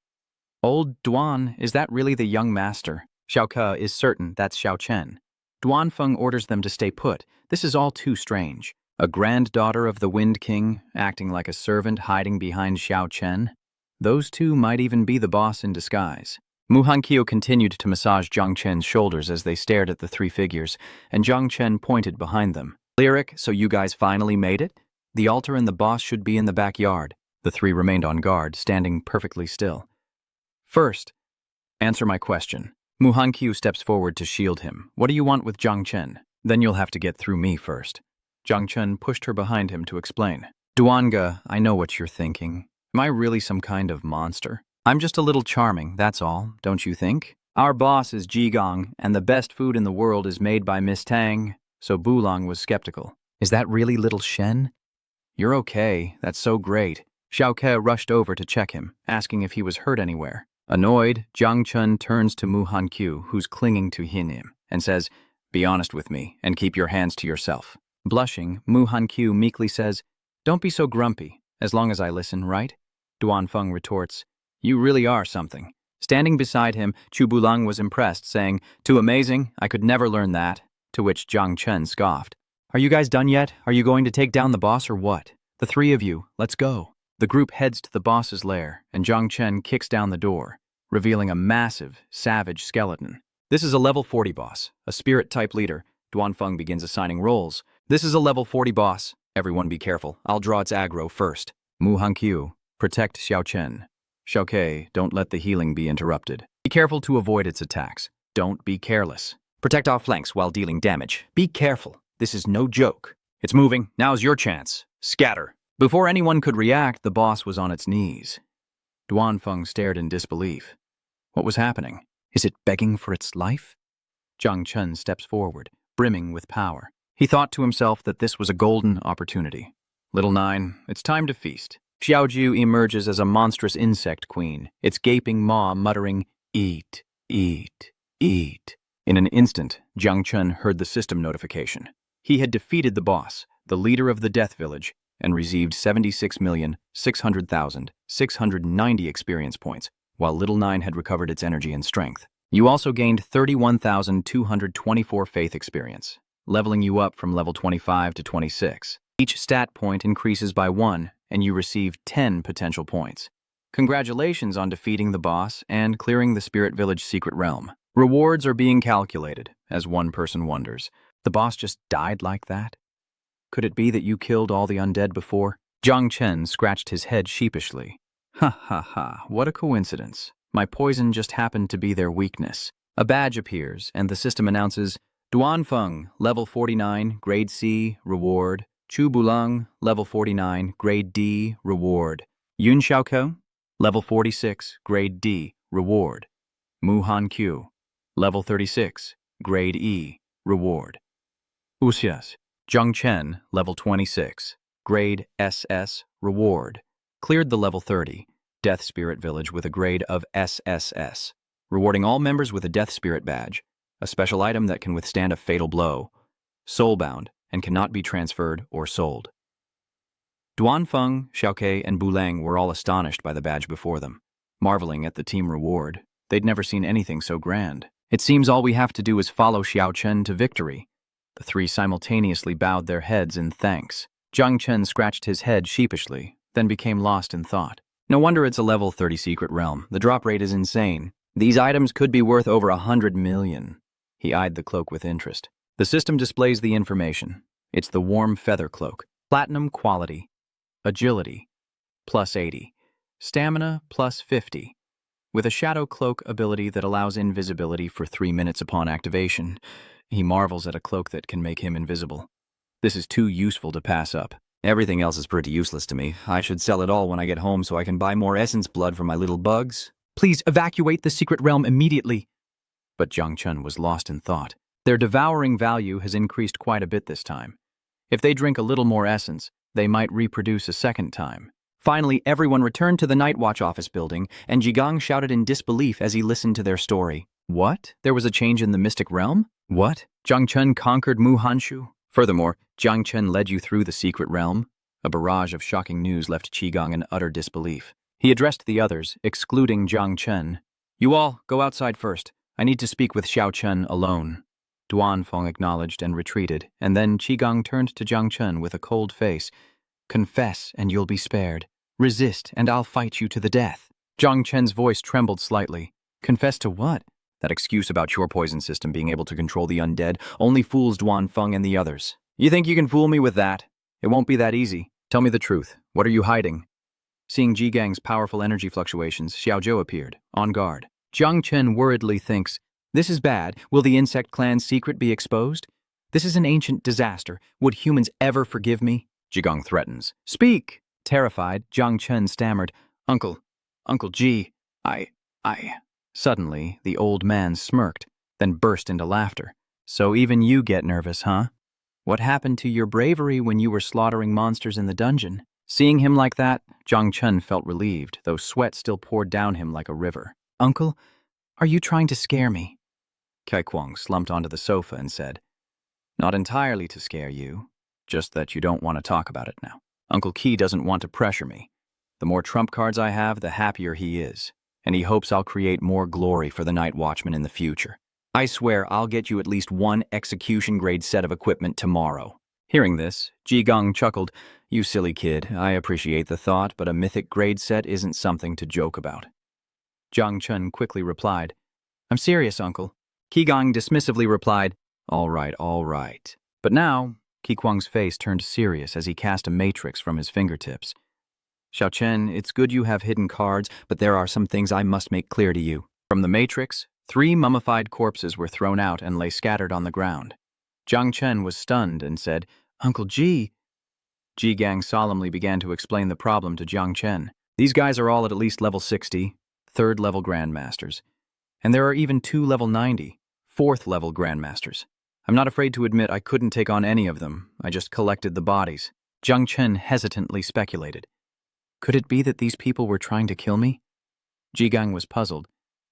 Old Duan, is that really the young master? Xiao Ke is certain that's Xiao Chen. Duanfeng orders them to stay put. This is all too strange. A granddaughter of the Wind King, acting like a servant hiding behind Xiao Chen. Those two might even be the boss in disguise. Mu Han-kyu continued to massage Jung Chen's shoulders as they stared at the three figures, and Jung Chen pointed behind them. Lyric, so you guys finally made it? The altar and the boss should be in the backyard. The three remained on guard, standing perfectly still. First, answer my question. Mu Han-kyu steps forward to shield him. What do you want with Jung Chen? Then you'll have to get through me first. Jung Chen pushed her behind him to explain. Duanga, I know what you're thinking. Am I really some kind of monster? I'm just a little charming, that's all, don't you think? Our boss is Jigong, and the best food in the world is made by Miss Tang, so Bulang was skeptical. Is that really little Shen? You're okay, that's so great. Xiao Ke rushed over to check him, asking if he was hurt anywhere. Annoyed, Jung Chen turns to Mu Han-kyu, who's clinging to him, and says, Be honest with me, and keep your hands to yourself. Blushing, Mu Han-kyu meekly says, Don't be so grumpy, as long as I listen, right? Duanfeng retorts, You really are something. Standing beside him, Chu Bulang was impressed, saying, Too amazing, I could never learn that. To which Jung Chen scoffed. Are you guys done yet? Are you going to take down the boss or what? The three of you, let's go. The group heads to the boss's lair, and Jung Chen kicks down the door, revealing a massive, savage skeleton. This is a level 40 boss, a spirit-type leader. Duanfeng begins assigning roles. This is a level 40 boss. Everyone be careful. I'll draw its aggro first. Mu Han-kyu, protect Xiao Chen. Xiao Ke, don't let the healing be interrupted. Be careful to avoid its attacks. Don't be careless. Protect our flanks while dealing damage. Be careful. This is no joke. It's moving. Now's your chance. Scatter. Before anyone could react, the boss was on its knees. Duanfeng stared in disbelief. What was happening? Is it begging for its life? Jung Chen steps forward, brimming with power. He thought to himself that this was a golden opportunity. Little Nine, it's time to feast. Xiaoju emerges as a monstrous insect queen, its gaping maw muttering, Eat, eat, eat. In an instant, Jung Chen heard the system notification. He had defeated the boss, the leader of the Death Village, and received 76,600,690 experience points, while Little Nine had recovered its energy and strength. You also gained 31,224 faith experience, leveling you up from level 25 to 26. Each stat point increases by 1, and you receive 10 potential points. Congratulations on defeating the boss and clearing the Spirit Village secret realm. Rewards are being calculated, as one person wonders. The boss just died like that? Could it be that you killed all the undead before? Jung Chen scratched his head sheepishly. Ha ha ha, what a coincidence. My poison just happened to be their weakness. A badge appears, and the system announces, Duanfeng, level 49, grade C, reward. Chu Bulang, level 49, grade D, reward. Yun Xiaoko, level 46, grade D, reward. Mu Hanqiu, level 36, grade E, reward. Uxias, Jung Chen, level 26, grade SS, reward. Cleared the level 30, Death Spirit Village with a grade of SSS, rewarding all members with a Death Spirit badge, a special item that can withstand a fatal blow, soulbound, and cannot be transferred or sold. Duanfeng, Xiaoke, and Buleng were all astonished by the badge before them, marveling at the team reward. They'd never seen anything so grand. It seems all we have to do is follow Xiao Chen to victory. The three simultaneously bowed their heads in thanks. Jung Chen scratched his head sheepishly, then became lost in thought. No wonder it's a level 30 secret realm. The drop rate is insane. These items could be worth over 100 million. He eyed the cloak with interest. The system displays the information. It's the warm feather cloak. Platinum quality. Agility, plus 80. Stamina, plus 50. With a shadow cloak ability that allows invisibility for 3 minutes upon activation. He marvels at a cloak that can make him invisible. This is too useful to pass up. Everything else is pretty useless to me. I should sell it all when I get home so I can buy more essence blood for my little bugs. Please evacuate the secret realm immediately. But Jung Chen was lost in thought. Their devouring value has increased quite a bit this time. If they drink a little more essence, they might reproduce a second time. Finally, everyone returned to the Night Watch office building, and Jigang shouted in disbelief as he listened to their story. What? There was a change in the mystic realm? What? Jung Chen conquered Mu Hanshu? Furthermore, Jung Chen led you through the secret realm? A barrage of shocking news left Qigong in utter disbelief. He addressed the others, excluding Jung Chen. You all, go outside first. I need to speak with Xiao Chen alone. Duanfeng acknowledged and retreated, and then Qigong turned to Jung Chen with a cold face. Confess, and you'll be spared. Resist, and I'll fight you to the death. Jung Chen's voice trembled slightly. Confess to what? That excuse about your poison system being able to control the undead only fools Duanfeng and the others. You think you can fool me with that? It won't be that easy. Tell me the truth. What are you hiding? Seeing Jigang's powerful energy fluctuations, Xiao Zhou appeared, on guard. Jung Chen worriedly thinks, this is bad. Will the insect clan's secret be exposed? This is an ancient disaster. Would humans ever forgive me? Jigang threatens. Speak! Terrified, Jung Chen stammered, Uncle Ji, I... Suddenly, the old man smirked, then burst into laughter. So even you get nervous, huh? What happened to your bravery when you were slaughtering monsters in the dungeon? Seeing him like that, Jung Chen felt relieved, though sweat still poured down him like a river. Uncle, are you trying to scare me? Kai Kuang slumped onto the sofa and said, Not entirely to scare you, just that you don't want to talk about it now. Uncle Qi doesn't want to pressure me. The more trump cards I have, the happier he is, and he hopes I'll create more glory for the Night Watchman in the future. I swear I'll get you at least one execution-grade set of equipment tomorrow. Hearing this, Jigong chuckled, You silly kid, I appreciate the thought, but a mythic-grade set isn't something to joke about. Jung Chen quickly replied, I'm serious, Uncle. Qigong dismissively replied, All right. But now, Qi face turned serious as he cast a matrix from his fingertips. Xiao Chen, it's good you have hidden cards, but there are some things I must make clear to you. From the matrix, 3 mummified corpses were thrown out and lay scattered on the ground. Jung Chen was stunned and said, Uncle Ji. Jigang solemnly began to explain the problem to Jung Chen. These guys are all at least level 60, 3rd level grandmasters. And there are even 2 level 90, 4th level grandmasters. I'm not afraid to admit I couldn't take on any of them. I just collected the bodies. Jung Chen hesitantly speculated. Could it be that these people were trying to kill me? Jigang was puzzled.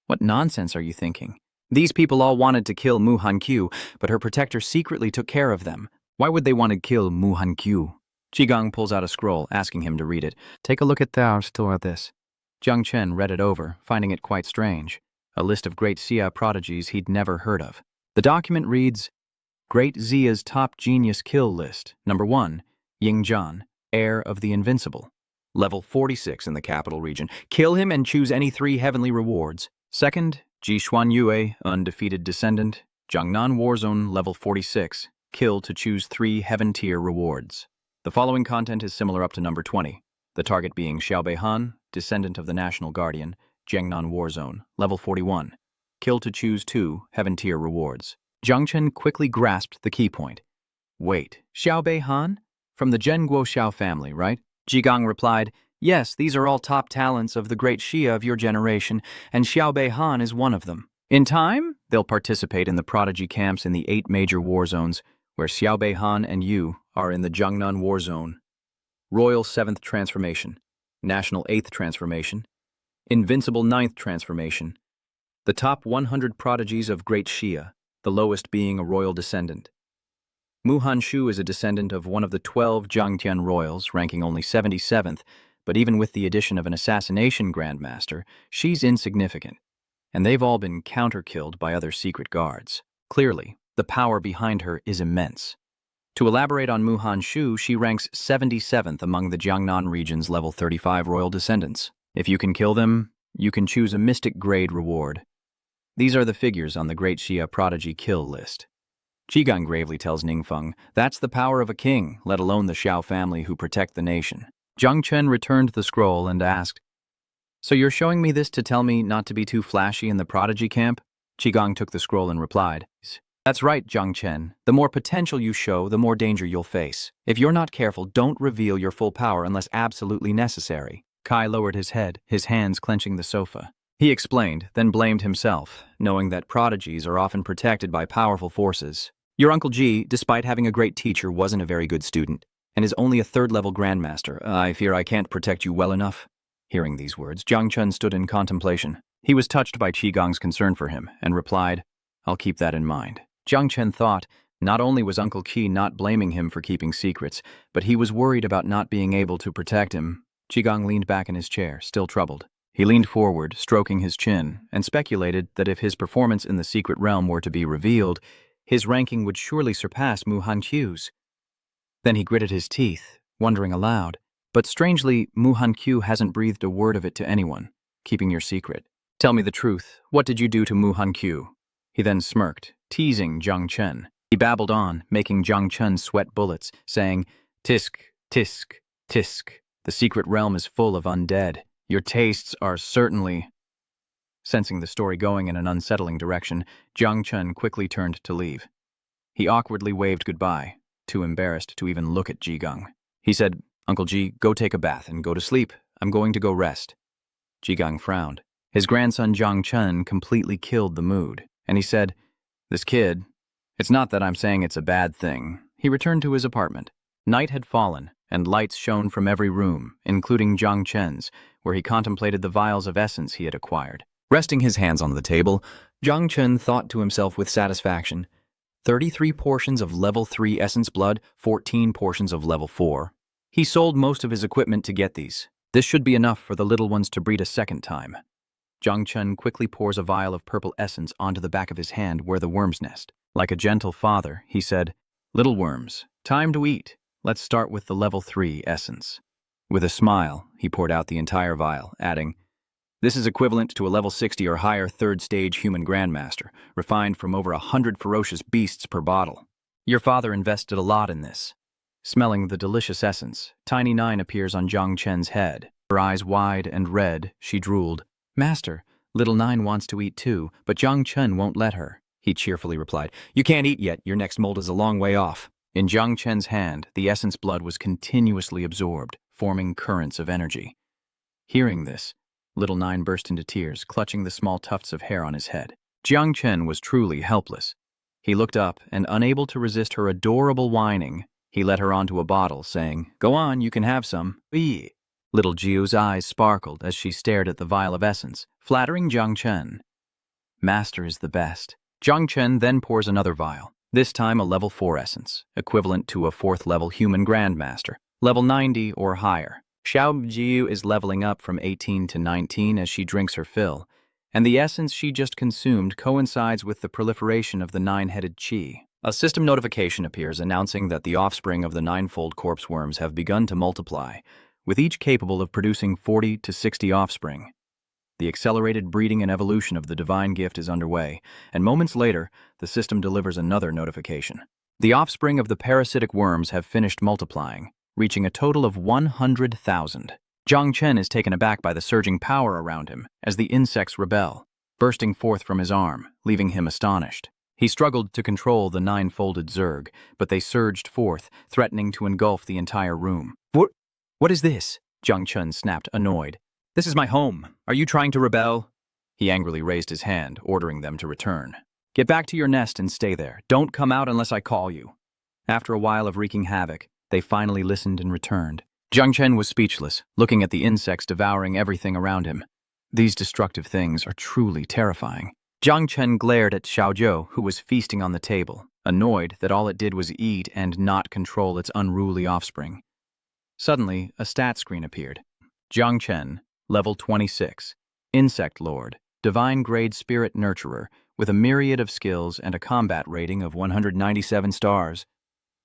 What nonsense are you thinking? These people all wanted to kill Mu Hanqiu, but her protector secretly took care of them. Why would they want to kill Mu Hanqiu? Jigang pulls out a scroll, asking him to read it. Take a look at this. Jung Chen read it over, finding it quite strange. A list of great Xia prodigies he'd never heard of. The document reads, Great Xia's top genius kill list. Number 1, Ying Zhan, heir of the invincible. Level 46 in the capital region. Kill him and choose any 3 heavenly rewards. Second, Ji Xuanyue, undefeated descendant. Jiangnan Warzone, level 46. Kill to choose 3 heaven tier rewards. The following content is similar up to number 20. The target being Xiao Beihan, descendant of the National Guardian. Jiangnan War Zone, level 41. Kill to choose 2, Heaven Tier rewards. Jung Chen quickly grasped the key point. Wait, Xiao Bei Han? From the Zhenguo Xiao family, right? Jigang replied, yes, these are all top talents of the great Xia of your generation, and Xiao Bei Han is one of them. In time, they'll participate in the prodigy camps in the 8 major war zones, where Xiao Bei Han and you are in the Jiangnan War Zone. Royal 7th Transformation, National 8th Transformation, Invincible 9th Transformation. The top 100 prodigies of Great Xia, the lowest being a royal descendant. Mu Hanshu is a descendant of one of the 12 Jiangtian royals, ranking only 77th, but even with the addition of an assassination grandmaster, she's insignificant, and they've all been counter-killed by other secret guards. Clearly, the power behind her is immense. To elaborate on Mu Hanshu, she ranks 77th among the Jiangnan region's level 35 royal descendants. If you can kill them, you can choose a mystic grade reward. These are the figures on the Great Xia Prodigy Kill list. Jigang gravely tells Ningfeng, that's the power of a king, let alone the Xiao family who protect the nation. Jung Chen returned the scroll and asked, so you're showing me this to tell me not to be too flashy in the prodigy camp? Jigang took the scroll and replied, that's right, Jung Chen. The more potential you show, the more danger you'll face. If you're not careful, don't reveal your full power unless absolutely necessary. Kai lowered his head, his hands clenching the sofa. He explained, then blamed himself, knowing that prodigies are often protected by powerful forces. Your Uncle Ji, despite having a great teacher, wasn't a very good student, and is only a 3rd-level grandmaster. I fear I can't protect you well enough. Hearing these words, Jung Chen stood in contemplation. He was touched by Qigong's concern for him, and replied, I'll keep that in mind. Jung Chen thought, not only was Uncle Qi not blaming him for keeping secrets, but he was worried about not being able to protect him. Qigong leaned back in his chair, still troubled. He leaned forward, stroking his chin, and speculated that if his performance in the secret realm were to be revealed, his ranking would surely surpass Mu Hanqiu's. Then he gritted his teeth, wondering aloud, but strangely, Mu Hanqiu hasn't breathed a word of it to anyone, keeping your secret. Tell me the truth, what did you do to Mu Hanqiu? He then smirked, teasing Jung Chen. He babbled on, making Jung Chen sweat bullets, saying, tisk, tisk, tisk. The secret realm is full of undead. Your tastes are certainly... Sensing the story going in an unsettling direction, Jung Chen quickly turned to leave. He awkwardly waved goodbye, too embarrassed to even look at Jigang. He said, Uncle Ji, go take a bath and go to sleep. I'm going to go rest. Jigang frowned. His grandson Jung Chen completely killed the mood, and he said, this kid, it's not that I'm saying it's a bad thing. He returned to his apartment. Night had fallen, and lights shone from every room, including Jung Chen's, where he contemplated the vials of essence he had acquired. Resting his hands on the table, Jung Chen thought to himself with satisfaction, 33 portions of level 3 essence blood, 14 portions of level 4. He sold most of his equipment to get these. This should be enough for the little ones to breed a second time. Jung Chen quickly pours a vial of purple essence onto the back of his hand where the worms nest. Like a gentle father, he said, little worms, time to eat. Let's start with the level 3 essence. With a smile, he poured out the entire vial, adding, this is equivalent to a level 60 or higher 3rd stage human grandmaster, refined from over 100 ferocious beasts per bottle. Your father invested a lot in this. Smelling the delicious essence, Tiny Nine appears on Jung Chen's head. Her eyes wide and red, she drooled. Master, little Nine wants to eat too, but Jung Chen won't let her. He cheerfully replied, you can't eat yet, your next mold is a long way off. In Jung Chen's hand, the essence blood was continuously absorbed, forming currents of energy. Hearing this, little Nine burst into tears, clutching the small tufts of hair on his head. Jung Chen was truly helpless. He looked up, and unable to resist her adorable whining, he led her onto a bottle, saying, go on, you can have some. Eee. Little Jiu's eyes sparkled as she stared at the vial of essence, flattering Jung Chen. Master is the best. Jung Chen then pours another vial, this time a level 4 essence, equivalent to a 4th level human grandmaster, level 90 or higher. Xiao Jiu is leveling up from 18 to 19 as she drinks her fill, and the essence she just consumed coincides with the proliferation of the 9-headed qi. A system notification appears announcing that the offspring of the 9-fold corpse worms have begun to multiply, with each capable of producing 40 to 60 offspring. The accelerated breeding and evolution of the divine gift is underway, and moments later, the system delivers another notification. The offspring of the parasitic worms have finished multiplying, reaching a total of 100,000. Jung Chen is taken aback by the surging power around him as the insects rebel, bursting forth from his arm, leaving him astonished. He struggled to control the nine-folded Zerg, but they surged forth, threatening to engulf the entire room. What is this? Jung Chen snapped, annoyed. This is my home. Are you trying to rebel? He angrily raised his hand, ordering them to return. Get back to your nest and stay there. Don't come out unless I call you. After a while of wreaking havoc, they finally listened and returned. Jung Chen was speechless, looking at the insects devouring everything around him. These destructive things are truly terrifying. Jung Chen glared at Xiao, who was feasting on the table, annoyed that all it did was eat and not control its unruly offspring. Suddenly, a stat screen appeared. Jung Chen, level 26, Insect Lord, Divine Grade Spirit Nurturer, with a myriad of skills and a combat rating of 197 stars.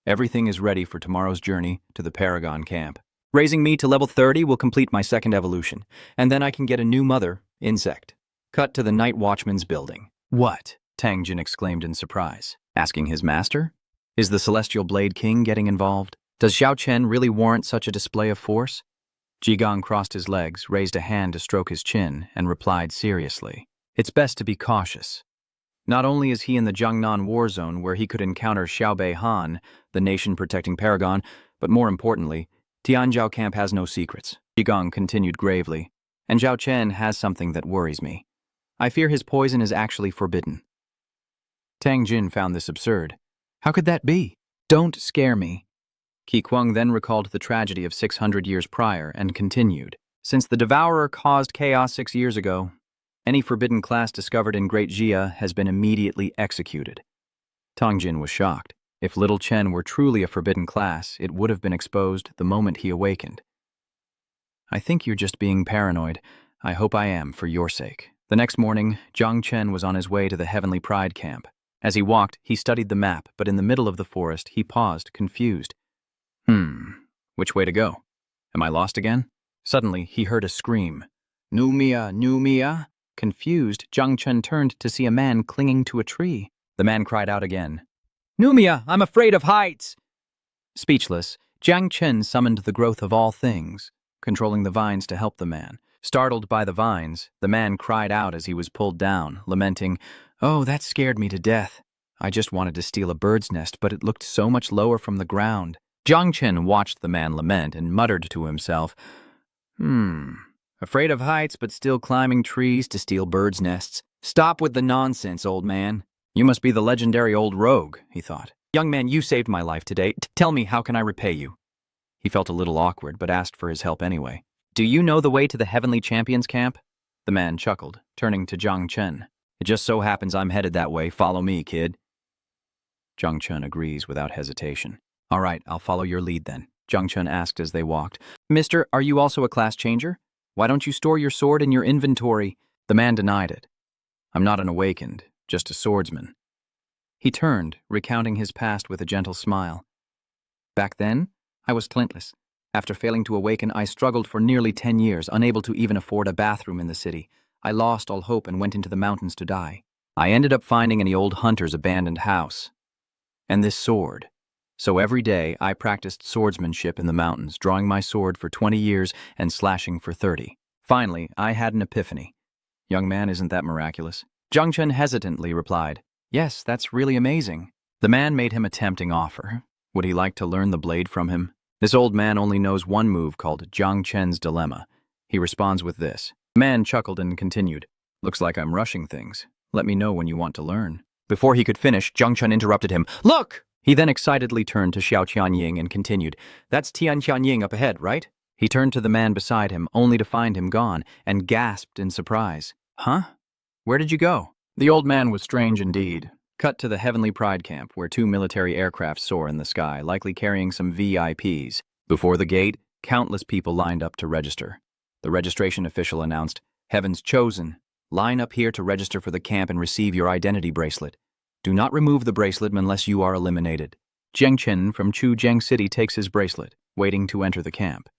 Everything is ready for tomorrow's journey to the Paragon camp. Raising me to level 30 will complete my second evolution, and then I can get a new mother, insect. Cut to the Night Watchman's building. What? Tang Jin exclaimed in surprise, asking his master. Is the Celestial Blade King getting involved? Does Xiao Chen really warrant such a display of force? Jigong crossed his legs, raised a hand to stroke his chin, and replied seriously. It's best to be cautious. Not only is he in the Jiangnan war zone where he could encounter Xiaobei Han, the nation-protecting paragon, but more importantly, Tianzhao camp has no secrets. Jigong continued gravely, and Xiao Chen has something that worries me. I fear his poison is actually forbidden. Tang Jin found this absurd. How could that be? Don't scare me. Qi Kuang then recalled the tragedy of 600 years prior and continued. Since the Devourer caused chaos 6 years ago, any forbidden class discovered in Great Jia has been immediately executed. Tang Jin was shocked. If Little Chen were truly a forbidden class, it would have been exposed the moment he awakened. I think you're just being paranoid. I hope I am, for your sake. The next morning, Jung Chen was on his way to the Heavenly Pride camp. As he walked, he studied the map, but in the middle of the forest, he paused, confused. Which way to go? Am I lost again? Suddenly, he heard a scream. Numia, Numia? Confused, Jung Chen turned to see a man clinging to a tree. The man cried out again. Numia, I'm afraid of heights! Speechless, Jung Chen summoned the growth of all things, controlling the vines to help the man. Startled by the vines, the man cried out as he was pulled down, lamenting, Oh, that scared me to death. I just wanted to steal a bird's nest, but it looked so much lower from the ground. Jung Chen watched the man lament and muttered to himself, Afraid of heights, but still climbing trees to steal birds' nests. Stop with the nonsense, old man. You must be the legendary old rogue, he thought. Young man, you saved my life today. Tell me, how can I repay you? He felt a little awkward, but asked for his help anyway. Do you know the way to the Heavenly Champions camp? The man chuckled, turning to Jung Chen. It just so happens I'm headed that way. Follow me, kid. Jung Chen agrees without hesitation. All right, I'll follow your lead then, Jung Chen asked as they walked. Mister, are you also a class changer? Why don't you store your sword in your inventory? The man denied it. I'm not an awakened, just a swordsman. He turned, recounting his past with a gentle smile. Back then, I was talentless. After failing to awaken, I struggled for nearly 10 years, unable to even afford a bathroom in the city. I lost all hope and went into the mountains to die. I ended up finding an old hunter's abandoned house. And this sword. So every day, I practiced swordsmanship in the mountains, drawing my sword for 20 years and slashing for 30. Finally, I had an epiphany. Young man, isn't that miraculous? Jung Chen hesitantly replied, Yes, that's really amazing. The man made him a tempting offer. Would he like to learn the blade from him? This old man only knows one move called Jung Chen's Dilemma. He responds with this. The man chuckled and continued, Looks like I'm rushing things. Let me know when you want to learn. Before he could finish, Jung Chen interrupted him. Look! He then excitedly turned to Xiao Qianying and continued, That's Tian Qianying up ahead, right? He turned to the man beside him, only to find him gone, and gasped in surprise. Huh? Where did you go? The old man was strange indeed. Cut to the Heavenly Pride camp, where 2 military aircraft soar in the sky, likely carrying some VIPs. Before the gate, countless people lined up to register. The registration official announced, Heaven's chosen. Line up here to register for the camp and receive your identity bracelet. Do not remove the bracelet unless you are eliminated. Jung Chen from Chuzheng City takes his bracelet, waiting to enter the camp.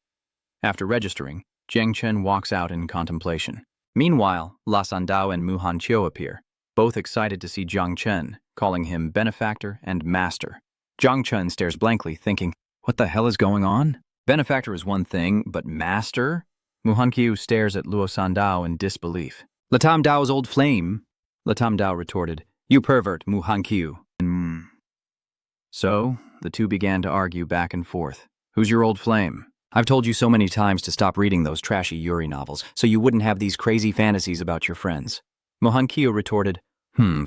After registering, Jung Chen walks out in contemplation. Meanwhile, La Sandao and Mu Hanqiu appear, both excited to see Jung Chen, calling him benefactor and master. Jung Chen stares blankly, thinking, What the hell is going on? Benefactor is one thing, but master? Muhankyu stares at Luo Sandao in disbelief. Latam Dao's old flame, Latam Dao retorted. You pervert, Muhankyu. So, the two began to argue back and forth. Who's your old flame? I've told you so many times to stop reading those trashy Yuri novels, so you wouldn't have these crazy fantasies about your friends. Muhankyu retorted,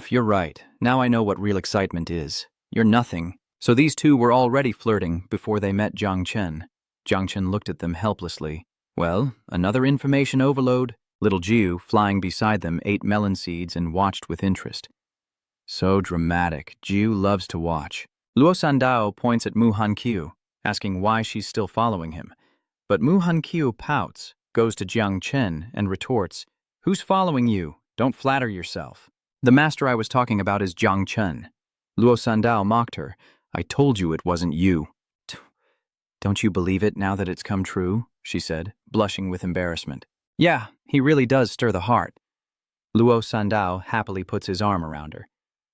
you're right. Now I know what real excitement is. You're nothing. So these two were already flirting before they met Jung Chen. Jung Chen looked at them helplessly. Well, another information overload. Little Jiu, flying beside them, ate melon seeds and watched with interest. So dramatic. Jiu loves to watch. Luo Sandao points at Mu Hankyu, asking why she's still following him. But Mu Hankyu pouts, goes to Jung Chen, and retorts, Who's following you? Don't flatter yourself. The master I was talking about is Jung Chen. Luo Sandao mocked her. I told you it wasn't you. Don't you believe it now that it's come true? She said, blushing with embarrassment. Yeah, he really does stir the heart. Luo Sandao happily puts his arm around her.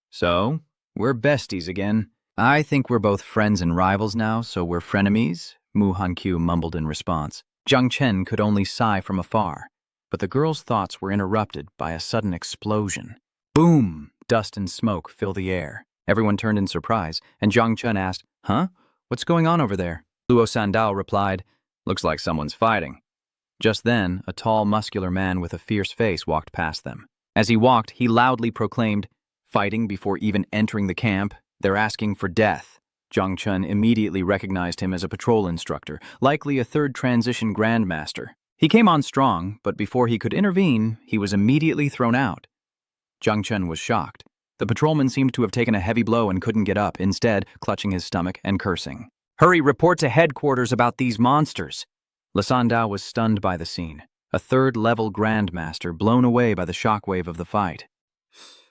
So, we're besties again. I think we're both friends and rivals now, so we're frenemies, Mu Hankyu mumbled in response. Jung Chen could only sigh from afar, but the girl's thoughts were interrupted by a sudden explosion. Boom! Dust and smoke fill the air. Everyone turned in surprise, and Jung Chen asked, Huh? What's going on over there? Luo Sandao replied, Looks like someone's fighting. Just then, a tall, muscular man with a fierce face walked past them. As he walked, he loudly proclaimed, Fighting before even entering the camp, they're asking for death. Jung Chen immediately recognized him as a patrol instructor, likely a third transition grandmaster. He came on strong, but before he could intervene, he was immediately thrown out. Jung Chen was shocked. The patrolman seemed to have taken a heavy blow and couldn't get up, instead clutching his stomach and cursing. Hurry, report to headquarters about these monsters. Lasandao was stunned by the scene, a third-level grandmaster blown away by the shockwave of the fight.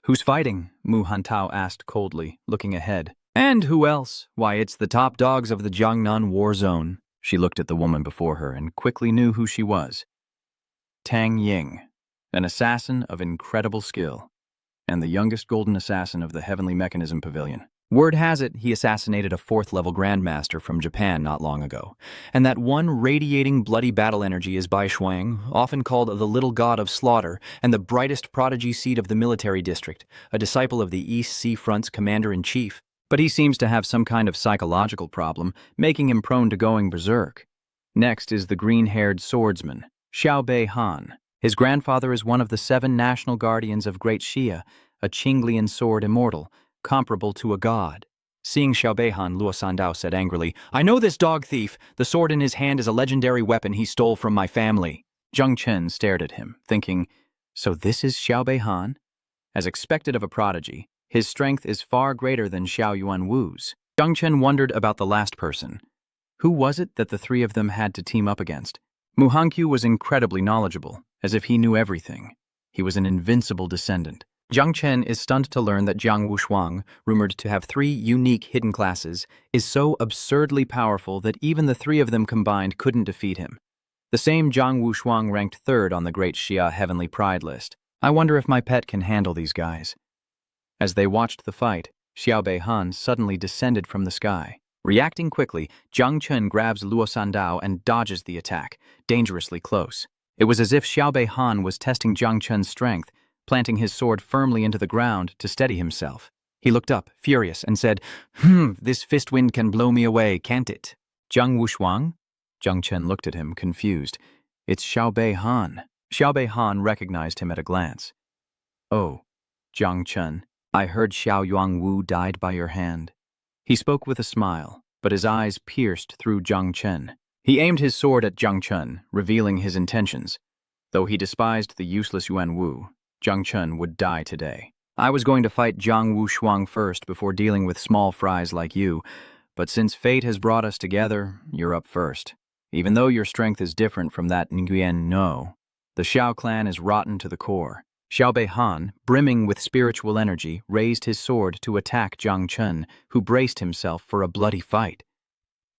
Who's fighting? Mu Hantao asked coldly, looking ahead. And who else? Why, it's the top dogs of the Jiangnan war zone. She looked at the woman before her and quickly knew who she was. Tang Ying, an assassin of incredible skill, and the youngest golden assassin of the Heavenly Mechanism Pavilion. Word has it he assassinated a fourth-level grandmaster from Japan not long ago, and that one radiating bloody battle energy is Bai Shuang, often called the Little God of Slaughter, and the brightest prodigy seed of the military district, a disciple of the East Sea Front's commander-in-chief. But he seems to have some kind of psychological problem, making him prone to going berserk. Next is the green-haired swordsman, Xiao Bei Han. His grandfather is one of the 7 national guardians of Great Xia, a Qinglian sword immortal, comparable to a god. Seeing Xiao Bei Han, Luo Sandao said angrily, I know this dog thief. The sword in his hand is a legendary weapon he stole from my family. Jung Chen stared at him, thinking, So this is Xiao Bei Han? As expected of a prodigy, his strength is far greater than Xiao Yuan Wu's. Jung Chen wondered about the last person. Who was it that the three of them had to team up against? Mu Hankyu was incredibly knowledgeable, as if he knew everything. He was an invincible descendant. Jung Chen is stunned to learn that Jiang Wushuang, rumored to have 3 unique hidden classes, is so absurdly powerful that even the 3 of them combined couldn't defeat him. The same Jiang Wushuang ranked 3rd on the Great Xia Heavenly Pride list. I wonder if my pet can handle these guys. As they watched the fight, Xiao Bei Han suddenly descended from the sky. Reacting quickly, Jung Chen grabs Luo Sandao and dodges the attack, dangerously close. It was as if Xiao Bei Han was testing Jung Chen's strength, planting his sword firmly into the ground to steady himself. He looked up, furious, and said, This fist wind can blow me away, can't it? Jiang Wushuang? Jung Chen looked at him, confused. It's Xiao Bei Han. Xiao Bei Han recognized him at a glance. Oh, Jung Chen, I heard Xiao Yuan Wu died by your hand. He spoke with a smile, but his eyes pierced through Jung Chen. He aimed his sword at Jung Chen, revealing his intentions. Though he despised the useless Yuan Wu, Jung Chen would die today. I was going to fight Jiang Wushuang first before dealing with small fries like you, but since fate has brought us together, you're up first. Even though your strength is different from that Nguyen No, the Xiao clan is rotten to the core. Xiao Bei Han, brimming with spiritual energy, raised his sword to attack Jung Chen, who braced himself for a bloody fight.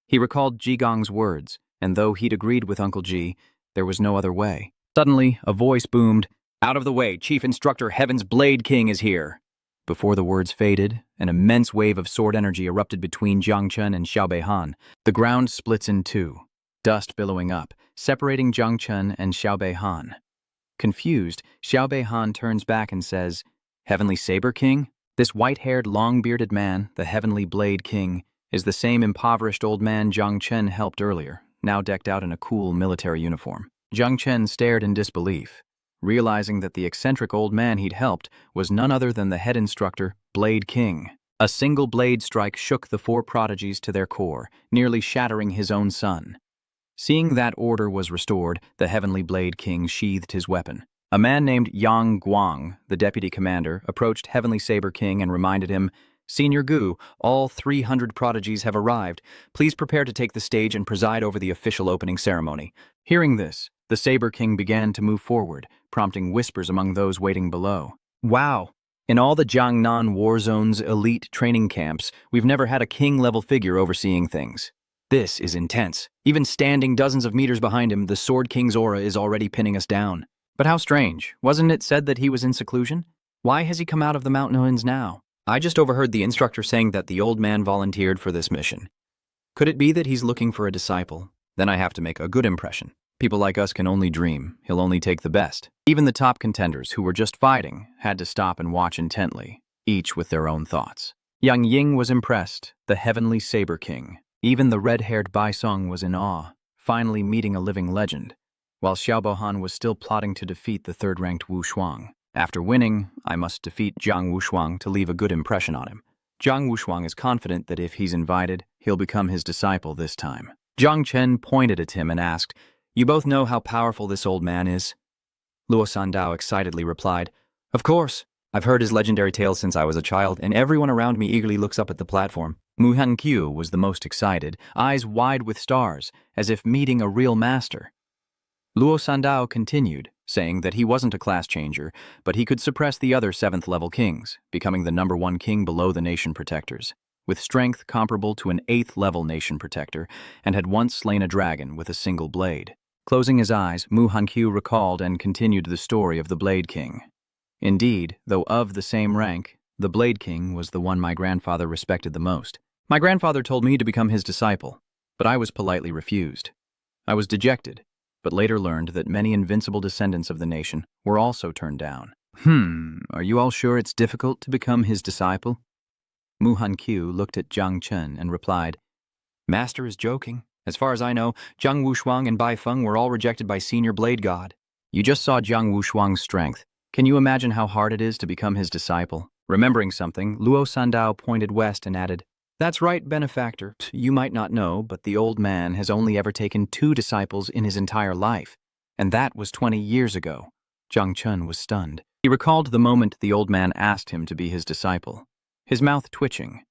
He recalled Ji Gong's words, and though he'd agreed with Uncle Ji, there was no other way. Suddenly, a voice boomed, Out of the way, Chief Instructor Heaven's Blade King is here. Before the words faded, an immense wave of sword energy erupted between Jung Chen and Xiao Bei Han. The ground splits in two. dust billowing up, separating Jung Chen and Xiao Han. Confused, Xiao Han turns back and says, "Heavenly Saber King?" This white-haired, long-bearded man, the Heavenly Blade King, is the same impoverished old man Jung Chen helped earlier, now decked out in a cool military uniform. Jung Chen stared in disbelief, realizing that the eccentric old man he'd helped was none other than the head instructor, Blade King. A single blade strike shook the four prodigies to their core, nearly shattering his own son. Seeing that order was restored, the Heavenly Blade King sheathed his weapon. A man named Yang Guang, the deputy commander, approached Heavenly Saber King and reminded him, "Senior Gu, all 300 prodigies have arrived. Please prepare to take the stage and preside over the official opening ceremony." Hearing this, the Saber King began to move forward, prompting whispers among those waiting below. "Wow! In all the Jiangnan War Zone's elite training camps, we've never had a king-level figure overseeing things. This is intense. Even standing dozens of meters behind him, the Sword King's aura is already pinning us down. But how strange. Wasn't it said that he was in seclusion? Why has he come out of the mountains now? I just overheard the instructor saying that the old man volunteered for this mission. Could it be that he's looking for a disciple? Then I have to make a good impression. People like us can only dream. He'll only take the best." Even the top contenders, who were just fighting, had to stop and watch intently, each with their own thoughts. Yang Ying was impressed, the Heavenly Saber King. Even the red-haired Bai Song was in awe, finally meeting a living legend, while Xiao Han was still plotting to defeat the third-ranked Wu Shuang. After winning, I must defeat Jiang Wushuang to leave a good impression on him. Jiang Wushuang is confident that if he's invited, he'll become his disciple this time. Jung Chen pointed at him and asked, "You both know how powerful this old man is?" Luo Sandao excitedly replied, "Of course. I've heard his legendary tales since I was a child, and everyone around me eagerly looks up at the platform." Mu Hanqiu was the most excited, eyes wide with stars, as if meeting a real master. Luo Sandao continued, saying that he wasn't a class changer, but he could suppress the other 7th-level kings, becoming the #1 king below the nation protectors, with strength comparable to an 8th-level nation protector, and had once slain a dragon with a single blade. Closing his eyes, Mu Hanqiu recalled and continued the story of the Blade King. Indeed, though of the same rank, the Blade King was the one my grandfather respected the most. My grandfather told me to become his disciple, but I was politely refused. I was dejected, but later learned that many invincible descendants of the nation were also turned down. Are you all sure it's difficult to become his disciple?" Mu Hanqiu looked at Jung Chen and replied, "Master is joking. As far as I know, Jiang Wushuang and Bai Feng were all rejected by Senior Blade God. You just saw Jiang Wushuang's strength. Can you imagine how hard it is to become his disciple?" Remembering something, Luo Sandao pointed west and added, "That's right, benefactor. You might not know, but the old man has only ever taken 2 disciples in his entire life, and that was 20 years ago." Jung Chen was stunned. He recalled the moment the old man asked him to be his disciple, his mouth twitching.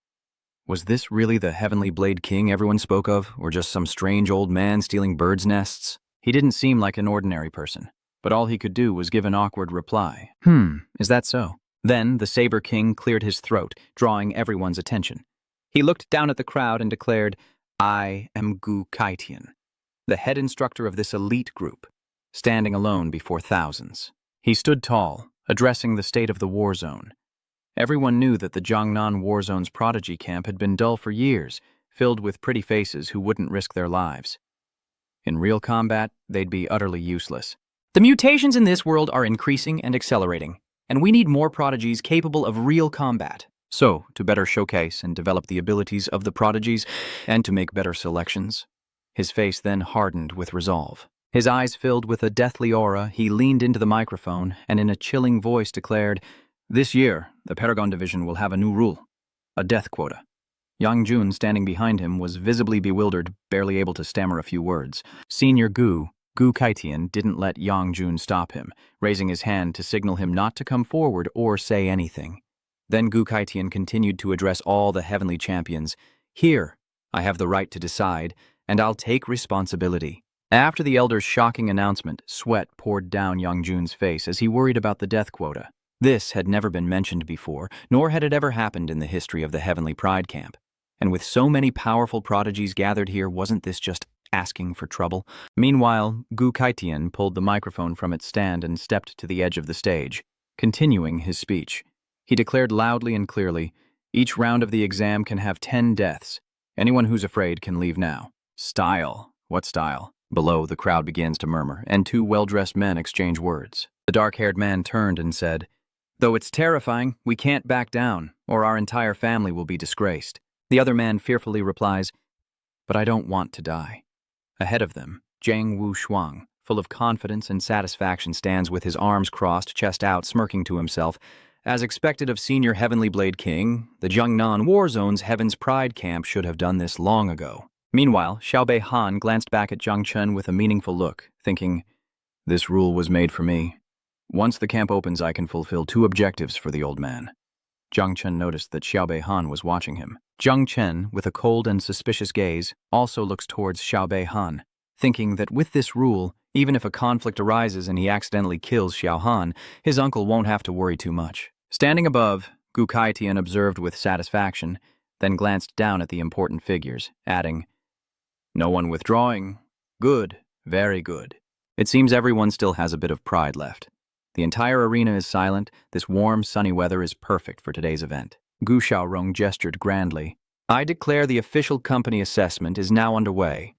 Was this really the Heavenly Blade King everyone spoke of, or just some strange old man stealing birds' nests? He didn't seem like an ordinary person, but all he could do was give an awkward reply. Is that so? Then the Saber King cleared his throat, drawing everyone's attention. He looked down at the crowd and declared, "I am Gu Kaitian, the head instructor of this elite group, standing alone before thousands." He stood tall, addressing the state of the war zone. Everyone knew that the Jiangnan War Zone's prodigy camp had been dull for years, filled with pretty faces who wouldn't risk their lives. In real combat, they'd be utterly useless. The mutations in this world are increasing and accelerating, and we need more prodigies capable of real combat. So, to better showcase and develop the abilities of the prodigies, and to make better selections, his face then hardened with resolve. His eyes filled with a deathly aura, he leaned into the microphone and in a chilling voice declared, "This year, the Paragon Division will have a new rule, a death quota." Yang Jun, standing behind him, was visibly bewildered, barely able to stammer a few words. Senior Gu Kaitian, didn't let Yang Jun stop him, raising his hand to signal him not to come forward or say anything. Then Gu Kaitian continued to address all the heavenly champions. "Here, I have the right to decide, and I'll take responsibility." After the elder's shocking announcement, sweat poured down Yang Jun's face as he worried about the death quota. This had never been mentioned before, nor had it ever happened in the history of the Heavenly Pride Camp. And with so many powerful prodigies gathered here, wasn't this just asking for trouble? Meanwhile, Gu Kaitian pulled the microphone from its stand and stepped to the edge of the stage, continuing his speech. He declared loudly and clearly, "Each round of the exam can have 10 deaths. Anyone who's afraid can leave now." Style. What style? Below, the crowd begins to murmur, and two well-dressed men exchange words. The dark-haired man turned and said, "Though it's terrifying, we can't back down, or our entire family will be disgraced." The other man fearfully replies, "But I don't want to die." Ahead of them, Jiang Wushuang, full of confidence and satisfaction, stands with his arms crossed, chest out, smirking to himself. As expected of senior Heavenly Blade King, the Jiangnan War Zone's Heaven's Pride camp should have done this long ago. Meanwhile, Xiaobei Han glanced back at Jung Chen with a meaningful look, thinking, "This rule was made for me. Once the camp opens, I can fulfill 2 objectives for the old man." Jung Chen noticed that Xiaobei Han was watching him. Jung Chen, with a cold and suspicious gaze, also looks towards Xiaobei Han, thinking that with this rule, even if a conflict arises and he accidentally kills Xiao Han, his uncle won't have to worry too much. Standing above, Gu Kaitian observed with satisfaction, then glanced down at the important figures, adding, "No one withdrawing. Good, very good." It seems everyone still has a bit of pride left. The entire arena is silent. This warm, sunny weather is perfect for today's event. Gu Xiaorong gestured grandly. "I declare the official company assessment is now underway.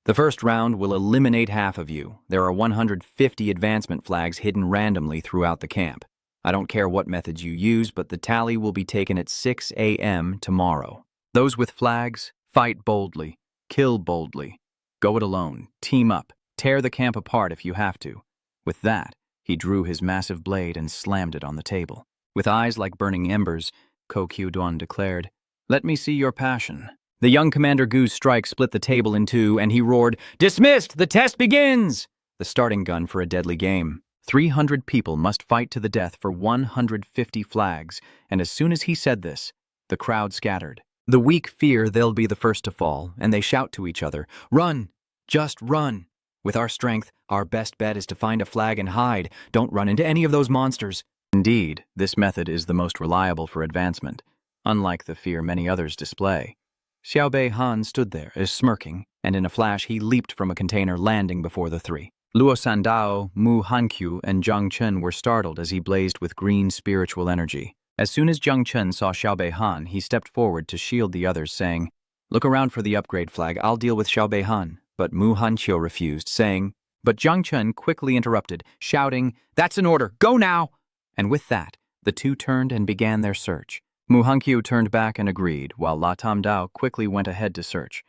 The first round will eliminate half of you. There are 150 advancement flags hidden randomly throughout the camp. I don't care what methods you use, but the tally will be taken at 6 a.m. tomorrow. Those with flags, fight boldly, kill boldly. Go it alone, team up, tear the camp apart if you have to." With that, he drew his massive blade and slammed it on the table. With eyes like burning embers, Ko Qiu Duan declared, "Let me see your passion." The young Commander Gu's strike split the table in two, and he roared, "Dismissed! The test begins!" The starting gun for a deadly game. 300 people must fight to the death for 150 flags, and as soon as he said this, the crowd scattered. The weak fear they'll be the first to fall, and they shout to each other, "Run! Just run! With our strength, our best bet is to find a flag and hide. Don't run into any of those monsters." Indeed, this method is the most reliable for advancement, unlike the fear many others display. Xiaobei Han stood there, smirking, and in a flash he leaped from a container, landing before the 3. Luo Sandao, Mu Hanqiu, and Jung Chen were startled as he blazed with green spiritual energy. As soon as Jung Chen saw Xiaobei Han, he stepped forward to shield the others, saying, "Look around for the upgrade flag. I'll deal with Xiaobei Han." But Mu Hanqiu refused, saying, but Jung Chen quickly interrupted, shouting, "That's an order! Go now!" And with that, the two turned and began their search. Mu Hanqiu turned back and agreed, while La Tam Dao quickly went ahead to search.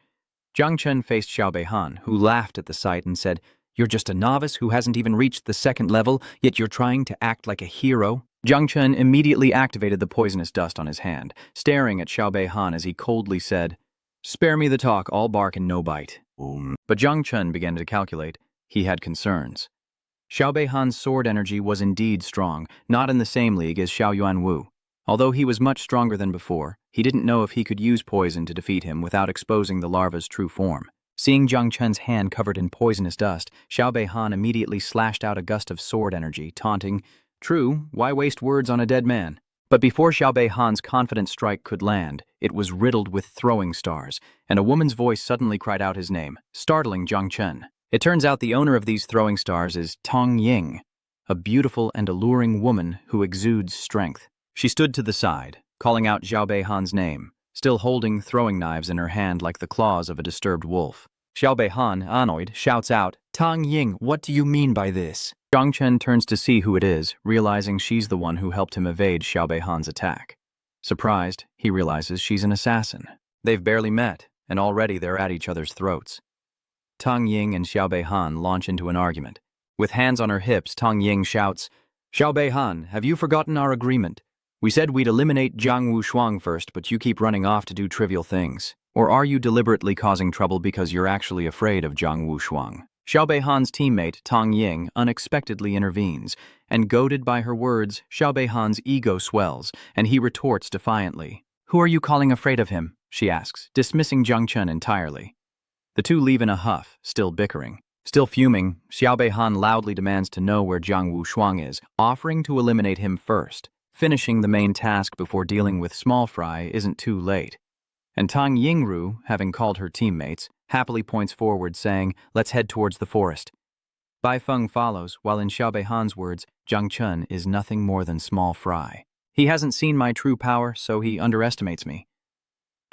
Jung Chen faced Xiaobei Han, who laughed at the sight and said, "You're just a novice who hasn't even reached the 2nd level, yet you're trying to act like a hero?" Jung Chen immediately activated the poisonous dust on his hand, staring at Xiaobei Han as he coldly said, "Spare me the talk, all bark and no bite." But Jung Chen began to calculate. He had concerns. Xiaobei Han's sword energy was indeed strong, not in the same league as Xiao Yuanwu. Although he was much stronger than before, he didn't know if he could use poison to defeat him without exposing the larva's true form. Seeing Jung Chen's hand covered in poisonous dust, Xiaobei Han immediately slashed out a gust of sword energy, taunting, "True, why waste words on a dead man?" But before Xiaobei Han's confident strike could land, it was riddled with throwing stars, and a woman's voice suddenly cried out his name, startling Jung Chen. It turns out the owner of these throwing stars is Tong Ying, a beautiful and alluring woman who exudes strength. She stood to the side, calling out Xiaobei Han's name, still holding throwing knives in her hand like the claws of a disturbed wolf. Xiaobei Han, annoyed, shouts out, "Tong Ying, what do you mean by this?" Jung Chen turns to see who it is, realizing she's the one who helped him evade Xiaobei Han's attack. Surprised, he realizes she's an assassin. They've barely met, and already they're at each other's throats. Tong Ying and Xiaobei Han launch into an argument. With hands on her hips, Tong Ying shouts, "Xiaobei Han, have you forgotten our agreement? We said we'd eliminate Jiang Wushuang first, but you keep running off to do trivial things. Or are you deliberately causing trouble because you're actually afraid of Jiang Wushuang?" Xiaobei Han's teammate, Tong Ying, unexpectedly intervenes, and goaded by her words, Xiaobei Han's ego swells, and he retorts defiantly. "Who are you calling afraid of him?" she asks, dismissing Jung Chen entirely. The two leave in a huff, still bickering. Still fuming, Xiaobei Han loudly demands to know where Jiang Wushuang is, offering to eliminate him first. Finishing the main task before dealing with small fry isn't too late. And Tang Yingru, having called her teammates, happily points forward, saying, "Let's head towards the forest." Bai Feng follows, while in Xiaobei Han's words, Jung Chen is nothing more than small fry. "He hasn't seen my true power, so he underestimates me."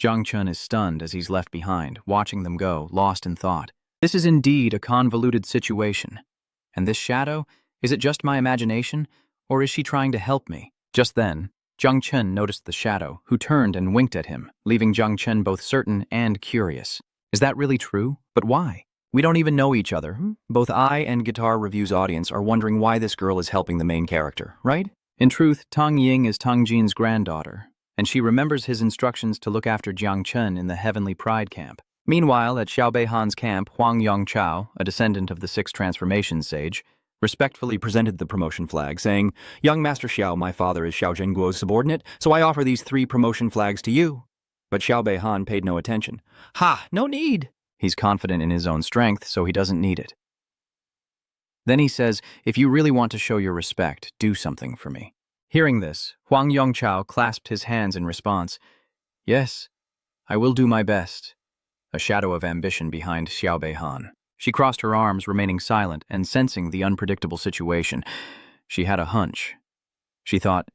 Jung Chen is stunned as he's left behind, watching them go, lost in thought. This is indeed a convoluted situation. And this shadow, is it just my imagination, or is she trying to help me? Just then, Jung Chen noticed the shadow, who turned and winked at him, leaving Jung Chen both certain and curious. Is that really true? But why? We don't even know each other. Both I and Guitar Review's audience are wondering why this girl is helping the main character, right? In truth, Tang Ying is Tang Jin's granddaughter, and she remembers his instructions to look after Jiang Chen in the Heavenly Pride camp. Meanwhile, at Xiao Beihan's camp, Huang Yongchao, a descendant of the Six Transformations sage, respectfully presented the promotion flag, saying, "Young Master Xiao, my father is Xiao Zhenguo's subordinate, so I offer these 3 promotion flags to you." But Xiao Beihan paid no attention. "Ha, no need." He's confident in his own strength, so he doesn't need it. Then he says, "If you really want to show your respect, do something for me." Hearing this, Huang Yongchao clasped his hands in response. "Yes, I will do my best." A shadow of ambition behind Xiao Beihan. She crossed her arms, remaining silent and sensing the unpredictable situation. She had a hunch. She thought,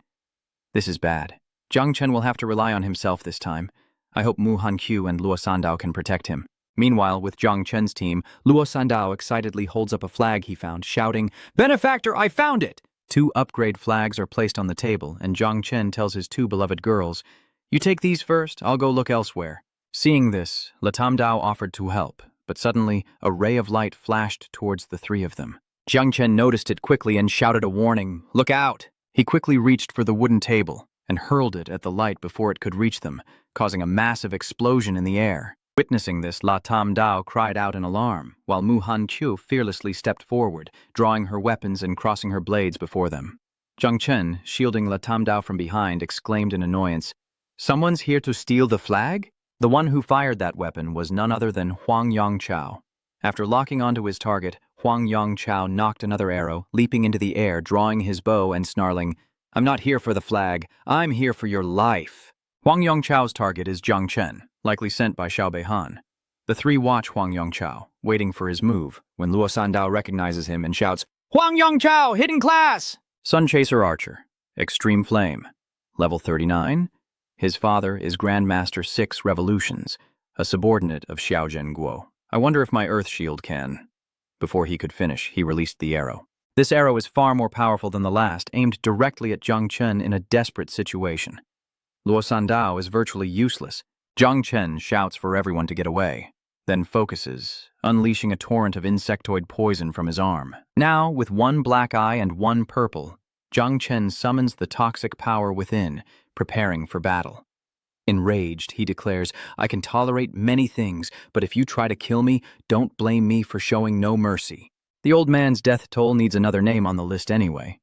this is bad. Jiang Chen will have to rely on himself this time. I hope Mu Hanqiu and Luo Sandao can protect him. Meanwhile, with Jiang Chen's team, Luo Sandao excitedly holds up a flag he found, shouting, "Benefactor, I found it!" 2 upgrade flags are placed on the table, and Jiang Chen tells his 2 beloved girls, "You take these first, I'll go look elsewhere." Seeing this, Latam Dao offered to help, but suddenly a ray of light flashed towards the 3 of them. Jiang Chen noticed it quickly and shouted a warning, "Look out!" He quickly reached for the wooden table and hurled it at the light before it could reach them, causing a massive explosion in the air. Witnessing this, Latam Dao cried out in alarm, while Mu Hanqiu fearlessly stepped forward, drawing her weapons and crossing her blades before them. Jiang Chen, shielding Latam Dao from behind, exclaimed in annoyance, "Someone's here to steal the flag?" The one who fired that weapon was none other than Huang Yongchao. After locking onto his target, Huang Yongchao knocked another arrow, leaping into the air, drawing his bow and snarling, "I'm not here for the flag, I'm here for your life." Huang Yongchao's target is Jiang Chen, likely sent by Xiao Beihan. The 3 watch Huang Yongchao, waiting for his move, when Luo Sandao recognizes him and shouts, "Huang Yongchao, hidden class!" Sun Chaser Archer, Extreme Flame, level 39. His father is Grandmaster 6 Revolutions, a subordinate of Xiao Zhenguo. I wonder if my Earth Shield can. Before he could finish, he released the arrow. This arrow is far more powerful than the last, aimed directly at Jiang Chen in a desperate situation. Luo Sandao is virtually useless. Jiang Chen shouts for everyone to get away, then focuses, unleashing a torrent of insectoid poison from his arm. Now, with 1 black eye and 1 purple, Jiang Chen summons the toxic power within, preparing for battle. Enraged, he declares, "I can tolerate many things, but if you try to kill me, don't blame me for showing no mercy." The old man's death toll needs another name on the list anyway.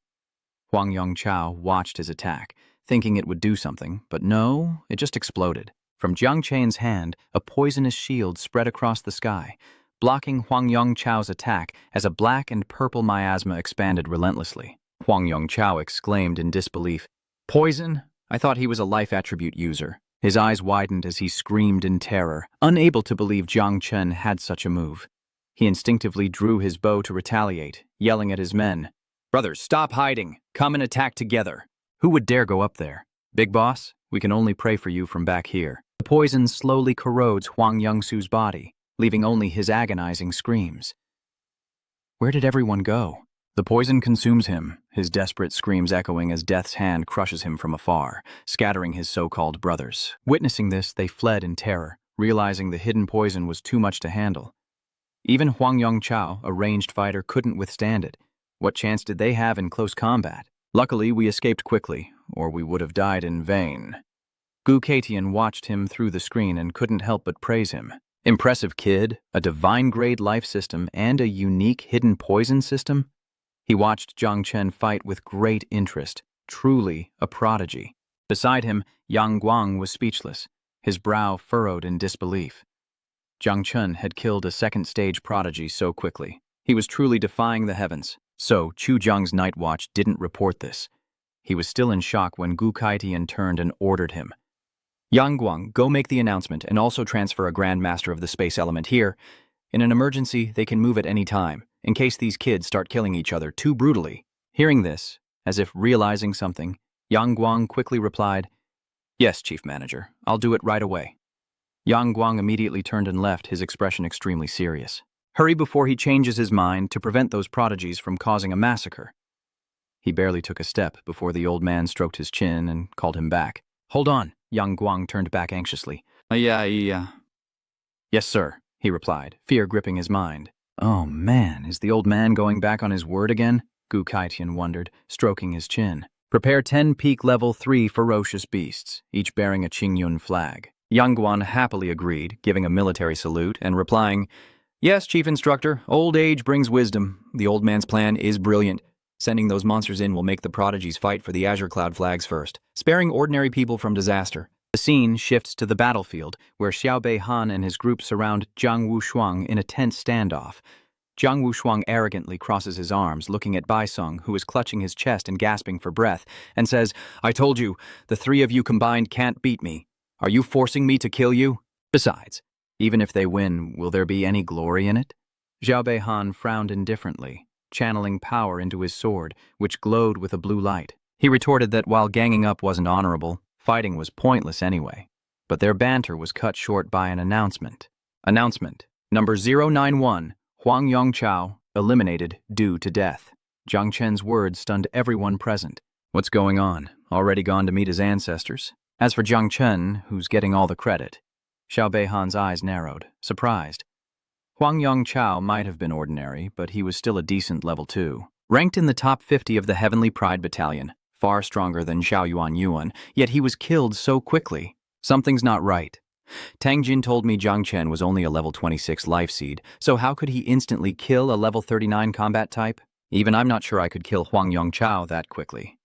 Huang Yongchao watched his attack, thinking it would do something, but no, it just exploded. From Jiang Chen's hand, a poisonous shield spread across the sky, blocking Huang Yongchao's attack as a black and purple miasma expanded relentlessly. Huang Yongchao exclaimed in disbelief, "Poison? I thought he was a life attribute user." His eyes widened as he screamed in terror, unable to believe Jiang Chen had such a move. He instinctively drew his bow to retaliate, yelling at his men, "Brothers, stop hiding! Come and attack together!" Who would dare go up there? "Big boss, we can only pray for you from back here." The poison slowly corrodes Huang Yongsu's body, leaving only his agonizing screams. Where did everyone go? The poison consumes him, his desperate screams echoing as death's hand crushes him from afar, scattering his so-called brothers. Witnessing this, they fled in terror, realizing the hidden poison was too much to handle. Even Huang Yongchao, a ranged fighter, couldn't withstand it. What chance did they have in close combat? Luckily, we escaped quickly, or we would have died in vain. Gu Katian watched him through the screen and couldn't help but praise him. Impressive kid, a divine-grade life system, and a unique hidden poison system? He watched Jiang Chen fight with great interest, truly a prodigy. Beside him, Yang Guang was speechless, his brow furrowed in disbelief. Jiang Chen had killed a second-stage prodigy so quickly. He was truly defying the heavens. So, Chu Jiang's night watch didn't report this. He was still in shock when Gu Kaitian turned and ordered him. "Yang Guang, go make the announcement and also transfer a Grandmaster of the Space Element here. In an emergency, they can move at any time, in case these kids start killing each other too brutally." Hearing this, as if realizing something, Yang Guang quickly replied, "Yes, Chief Manager, I'll do it right away." Yang Guang immediately turned and left, his expression extremely serious. Hurry before he changes his mind to prevent those prodigies from causing a massacre. He barely took a step before the old man stroked his chin and called him back. Hold on, Yang Guang turned back anxiously. Yeah. Yes, sir, he replied, fear gripping his mind. Oh man, is the old man going back on his word again? Gu Kaitian wondered, stroking his chin. Prepare 10 peak level 3 ferocious beasts, each bearing a Qingyun flag. Yang Guan happily agreed, giving a military salute and replying, Yes, Chief Instructor, old age brings wisdom. The old man's plan is brilliant. Sending those monsters in will make the prodigies fight for the Azure Cloud flags first, sparing ordinary people from disaster. The scene shifts to the battlefield, where Xiao Beihan and his group surround Jiang Wushuang in a tense standoff. Jiang Wushuang arrogantly crosses his arms, looking at Baisong, who is clutching his chest and gasping for breath, and says, I told you, the three of you combined can't beat me. Are you forcing me to kill you? Besides, even if they win, will there be any glory in it? Xiao Beihan frowned indifferently, channeling power into his sword, which glowed with a blue light. He retorted that while ganging up wasn't honorable, fighting was pointless anyway. But their banter was cut short by an announcement. Announcement. Number 091, Huang Yongchao, eliminated due to death. Jung Chen's words stunned everyone present. What's going on? Already gone to meet his ancestors? As for Jung Chen, who's getting all the credit, Xiao Beihan's eyes narrowed, surprised. Huang Yongchao might have been ordinary, but he was still a decent level 2. Ranked in the top 50 of the Heavenly Pride Battalion, far stronger than Xiao Yuan, yet he was killed so quickly. Something's not right. Tang Jin told me Jung Chen was only a level 26 life seed, so how could he instantly kill a level 39 combat type? Even I'm not sure I could kill Huang Yongchao that quickly.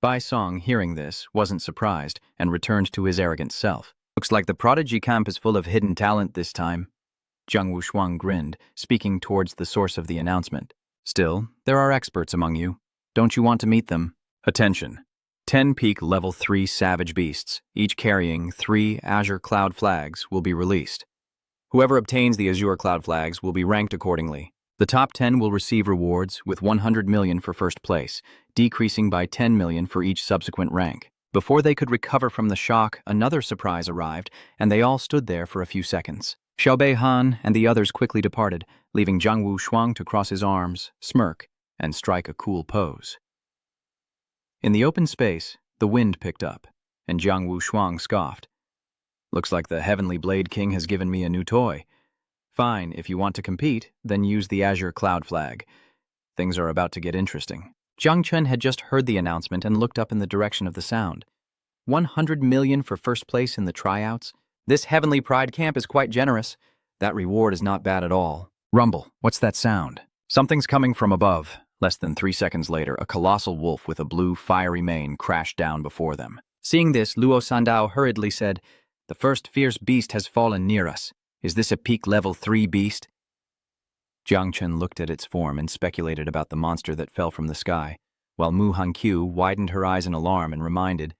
Bai Song, hearing this, wasn't surprised and returned to his arrogant self. Looks like the prodigy camp is full of hidden talent this time. Jiang Wushuang grinned, speaking towards the source of the announcement. Still, there are experts among you. Don't you want to meet them? Attention. 10 peak level 3 savage beasts, each carrying 3 Azure Cloud flags, will be released. Whoever obtains the Azure Cloud flags will be ranked accordingly. The top 10 will receive rewards, with 100 million for first place, decreasing by 10 million for each subsequent rank. Before they could recover from the shock, another surprise arrived, and they all stood there for a few seconds. Xiao Beihan and the others quickly departed, leaving Jiang Wushuang to cross his arms, smirk, and strike a cool pose. In the open space, the wind picked up, and Jiang Wushuang scoffed. Looks like the Heavenly Blade King has given me a new toy. Fine, if you want to compete, then use the Azure Cloud flag. Things are about to get interesting. Jung Chen had just heard the announcement and looked up in the direction of the sound. 100 million for first place in the tryouts? This Heavenly Pride camp is quite generous. That reward is not bad at all. Rumble, what's that sound? Something's coming from above. Less than 3 seconds later, a colossal wolf with a blue, fiery mane crashed down before them. Seeing this, Luo Sandao hurriedly said, The first fierce beast has fallen near us. Is this a peak level 3 beast? Jiang Chen looked at its form and speculated about the monster that fell from the sky, while Mu Hanqiu widened her eyes in alarm and reminded,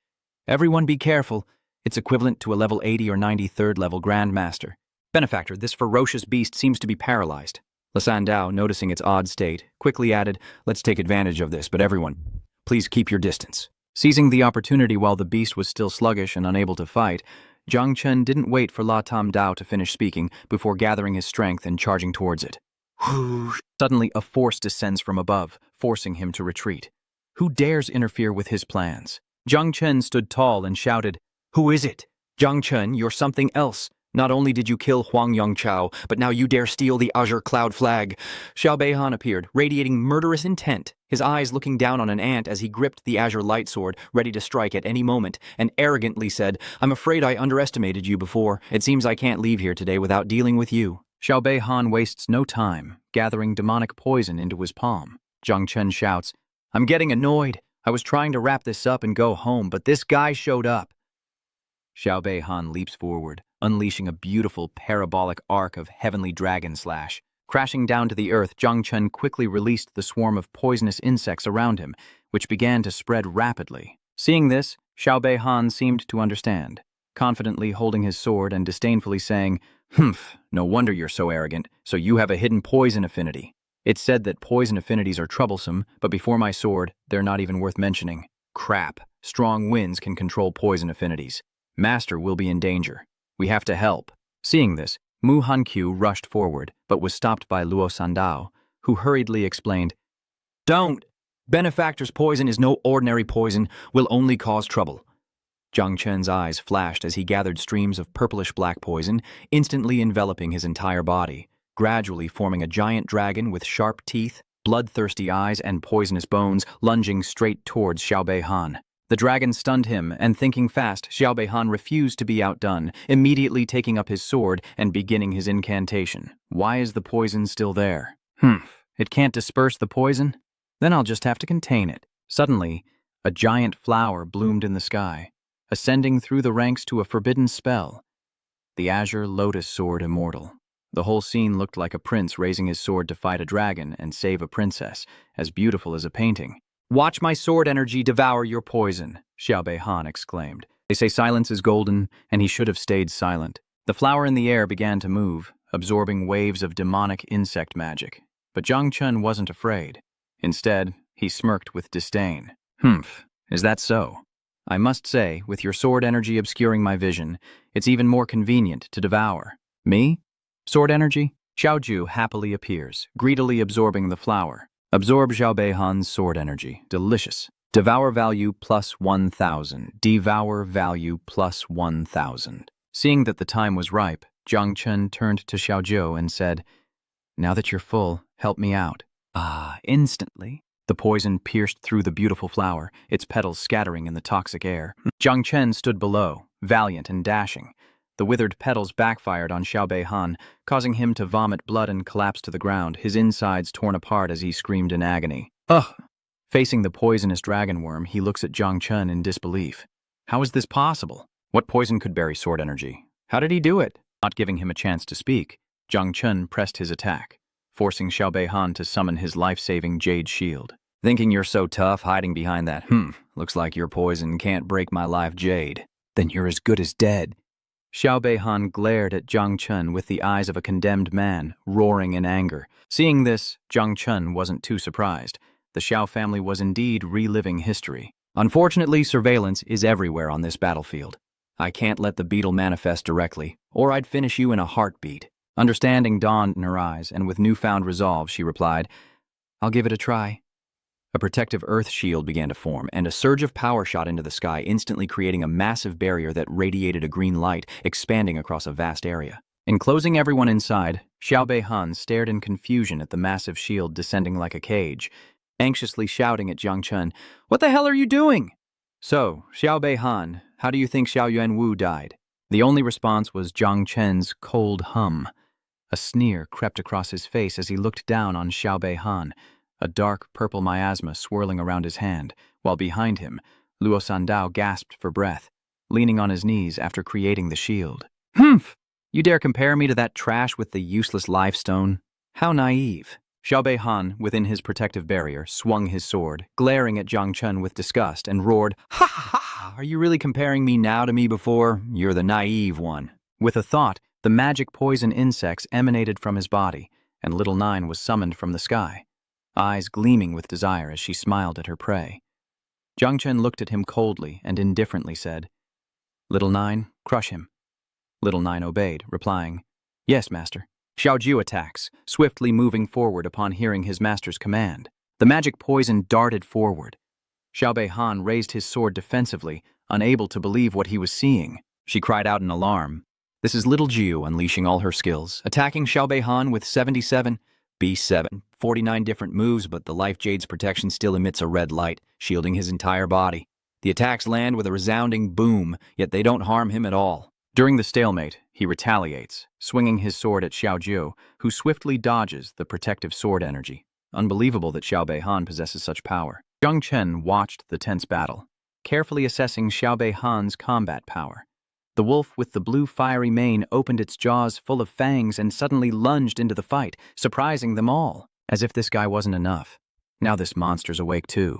Everyone be careful. It's equivalent to a level 80 or 90 third level Grandmaster. Benefactor, this ferocious beast seems to be paralyzed. Lasandao, noticing its odd state, quickly added, Let's take advantage of this, but everyone, please keep your distance. Seizing the opportunity while the beast was still sluggish and unable to fight, Jiang Chen didn't wait for La Tam Dao to finish speaking before gathering his strength and charging towards it. Suddenly, a force descends from above, forcing him to retreat. Who dares interfere with his plans? Jiang Chen stood tall and shouted, Who is it? Jiang Chen, you're something else. Not only did you kill Huang Yongchao, but now you dare steal the Azure Cloud flag. Xiao Beihan appeared, radiating murderous intent, his eyes looking down on an ant as he gripped the Azure Light Sword, ready to strike at any moment, and arrogantly said, I'm afraid I underestimated you before. It seems I can't leave here today without dealing with you. Xiao Beihan wastes no time, gathering demonic poison into his palm. Jung Chen shouts, I'm getting annoyed. I was trying to wrap this up and go home, but this guy showed up. Xiao Beihan leaps forward, unleashing a beautiful parabolic arc of heavenly dragon slash. Crashing down to the earth, Jung Chen quickly released the swarm of poisonous insects around him, which began to spread rapidly. Seeing this, Xiao Beihan seemed to understand, confidently holding his sword and disdainfully saying, Humph, no wonder you're so arrogant, so you have a hidden poison affinity. It's said that poison affinities are troublesome, but before my sword, they're not even worth mentioning. Crap, strong winds can control poison affinities. Master will be in danger. We have to help. Seeing this, Mu Hankyu rushed forward, but was stopped by Luo Sandao, who hurriedly explained, Don't! Benefactor's poison is no ordinary poison, will only cause trouble. Jung Chen's eyes flashed as he gathered streams of purplish-black poison, instantly enveloping his entire body, gradually forming a giant dragon with sharp teeth, bloodthirsty eyes, and poisonous bones, lunging straight towards Xiao Beihan. The dragon stunned him, and thinking fast, Xiao Beihan refused to be outdone, immediately taking up his sword and beginning his incantation. Why is the poison still there? It can't disperse the poison? Then I'll just have to contain it. Suddenly, a giant flower bloomed in the sky, ascending through the ranks to a forbidden spell. The azure lotus sword immortal. The whole scene looked like a prince raising his sword to fight a dragon and save a princess, as beautiful as a painting. Watch my sword energy devour your poison, Xiao Beihan exclaimed. They say silence is golden, and he should have stayed silent. The flower in the air began to move, absorbing waves of demonic insect magic. But Jung Chen wasn't afraid. Instead, he smirked with disdain. Is that so? I must say, with your sword energy obscuring my vision, it's even more convenient to devour. Me? Sword energy? Xiaoju happily appears, greedily absorbing the flower. Absorb Xiao Beihan's sword energy. Delicious. Devour value plus 1,000. Devour value plus 1,000. Seeing that the time was ripe, Jung Chen turned to Xiaoju and said, Now that you're full, help me out. Instantly. The poison pierced through the beautiful flower, its petals scattering in the toxic air. Jung Chen stood below, valiant and dashing. The withered petals backfired on Xiao Beihan, causing him to vomit blood and collapse to the ground, his insides torn apart as he screamed in agony. Ugh! Facing the poisonous dragon worm, he looks at Jung Chen in disbelief. How is this possible? What poison could bury sword energy? How did he do it? Not giving him a chance to speak, Jung Chen pressed his attack, forcing Xiao Beihan to summon his life-saving jade shield. Thinking you're so tough hiding behind that, looks like your poison can't break my life jade. Then you're as good as dead. Xiao Beihan glared at Jung Chen with the eyes of a condemned man, roaring in anger. Seeing this, Jung Chen wasn't too surprised. The Xiao family was indeed reliving history. Unfortunately, surveillance is everywhere on this battlefield. I can't let the beetle manifest directly, or I'd finish you in a heartbeat. Understanding dawned in her eyes, and with newfound resolve, she replied, I'll give it a try. A protective earth shield began to form, and a surge of power shot into the sky, instantly creating a massive barrier that radiated a green light, expanding across a vast area. Enclosing everyone inside, Xiao Beihan stared in confusion at the massive shield descending like a cage, anxiously shouting at Jung Chen, What the hell are you doing? So, Xiao Beihan, how do you think Xiao Yuanwu died? The only response was Jung Chen's cold hum. A sneer crept across his face as he looked down on Xiao Beihan, a dark purple miasma swirling around his hand, while behind him, Luo Sandao gasped for breath, leaning on his knees after creating the shield. You dare compare me to that trash with the useless life stone? How naive. Xiao Beihan, within his protective barrier, swung his sword, glaring at Jung Chen with disgust, and roared, Ha ha ha! Are you really comparing me now to me before? You're the naive one. With a thought, the magic poison insects emanated from his body, and Little Nine was summoned from the sky, eyes gleaming with desire as she smiled at her prey. Jung Chen looked at him coldly and indifferently said, Little Nine, crush him. Little Nine obeyed, replying, Yes, master. Xiaoju attacks, swiftly moving forward upon hearing his master's command. The magic poison darted forward. Xiao Beihan raised his sword defensively, unable to believe what he was seeing. She cried out in alarm. This is Little Jiu unleashing all her skills, attacking Xiao Beihan with 77, B7, 49 different moves, but the Life Jade's protection still emits a red light, shielding his entire body. The attacks land with a resounding boom, yet they don't harm him at all. During the stalemate, he retaliates, swinging his sword at Xiaoju, who swiftly dodges the protective sword energy. Unbelievable that Xiao Beihan possesses such power. Jung Chen watched the tense battle, carefully assessing Xiao Beihan's combat power. The wolf with the blue fiery mane opened its jaws full of fangs and suddenly lunged into the fight, surprising them all, as if this guy wasn't enough. Now this monster's awake too.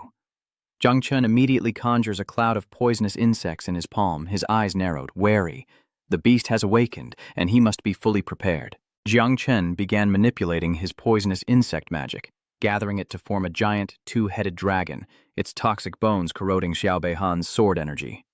Jung Chen immediately conjures a cloud of poisonous insects in his palm, his eyes narrowed, wary. The beast has awakened, and he must be fully prepared. Jung Chen began manipulating his poisonous insect magic, gathering it to form a giant, two-headed dragon, its toxic bones corroding Xiao Beihan's sword energy.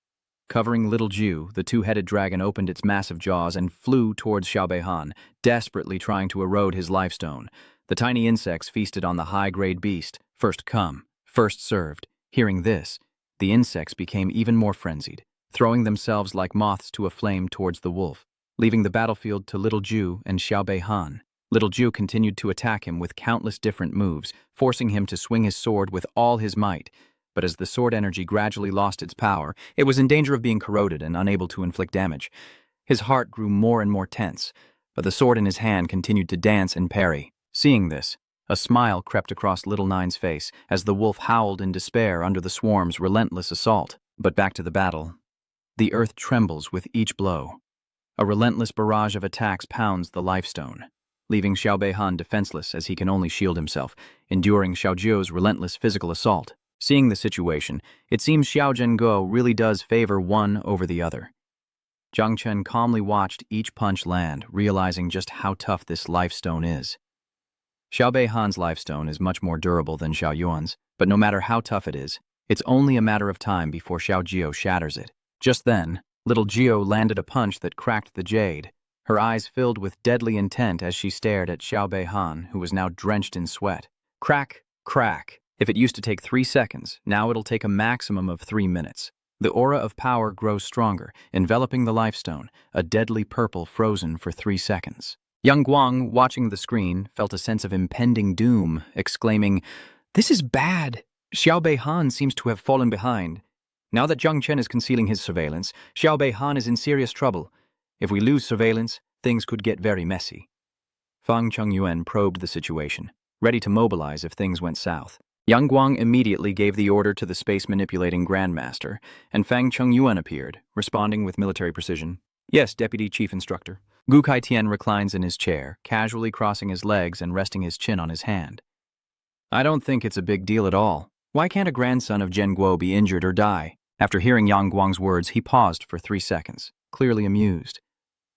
Covering little Ju, the two-headed dragon opened its massive jaws and flew towards Xiao Beihan, desperately trying to erode his lifestone. The tiny insects feasted on the high-grade beast, first come, first served. Hearing this, the insects became even more frenzied, throwing themselves like moths to a flame towards the wolf, leaving the battlefield to little Ju and Xiao Beihan. Little Ju continued to attack him with countless different moves, forcing him to swing his sword with all his might. But as the sword energy gradually lost its power, it was in danger of being corroded and unable to inflict damage. His heart grew more and more tense, but the sword in his hand continued to dance and parry. Seeing this, a smile crept across Little Nine's face as the wolf howled in despair under the swarm's relentless assault. But back to the battle. The earth trembles with each blow. A relentless barrage of attacks pounds the lifestone, leaving Xiao Beihan defenseless as he can only shield himself, enduring Xiao Zhou's relentless physical assault. Seeing the situation, it seems Xiao Zhenguo really does favor one over the other. Jung Chen calmly watched each punch land, realizing just how tough this lifestone is. Xiao Beihan's lifestone is much more durable than Xiao Yuan's, but no matter how tough it is, it's only a matter of time before Xiao Jiao shatters it. Just then, little Jiao landed a punch that cracked the jade, her eyes filled with deadly intent as she stared at Xiao Beihan, who was now drenched in sweat. Crack, crack. If it used to take 3 seconds, now it'll take a maximum of 3 minutes. The aura of power grows stronger, enveloping the lifestone, a deadly purple frozen for 3 seconds. Young Guang, watching the screen, felt a sense of impending doom, exclaiming, "This is bad! Xiao Beihan seems to have fallen behind. Now that Jung Chen is concealing his surveillance, Xiao Beihan is in serious trouble. If we lose surveillance, things could get very messy." Fang Chengyuan probed the situation, ready to mobilize if things went south. Yang Guang immediately gave the order to the space-manipulating Grandmaster, and Fang Chengyuan appeared, responding with military precision. "Yes, Deputy Chief Instructor." Gu Kaitian reclines in his chair, casually crossing his legs and resting his chin on his hand. "I don't think it's a big deal at all. Why can't a grandson of Zhen Guo be injured or die?" After hearing Yang Guang's words, he paused for 3 seconds, clearly amused.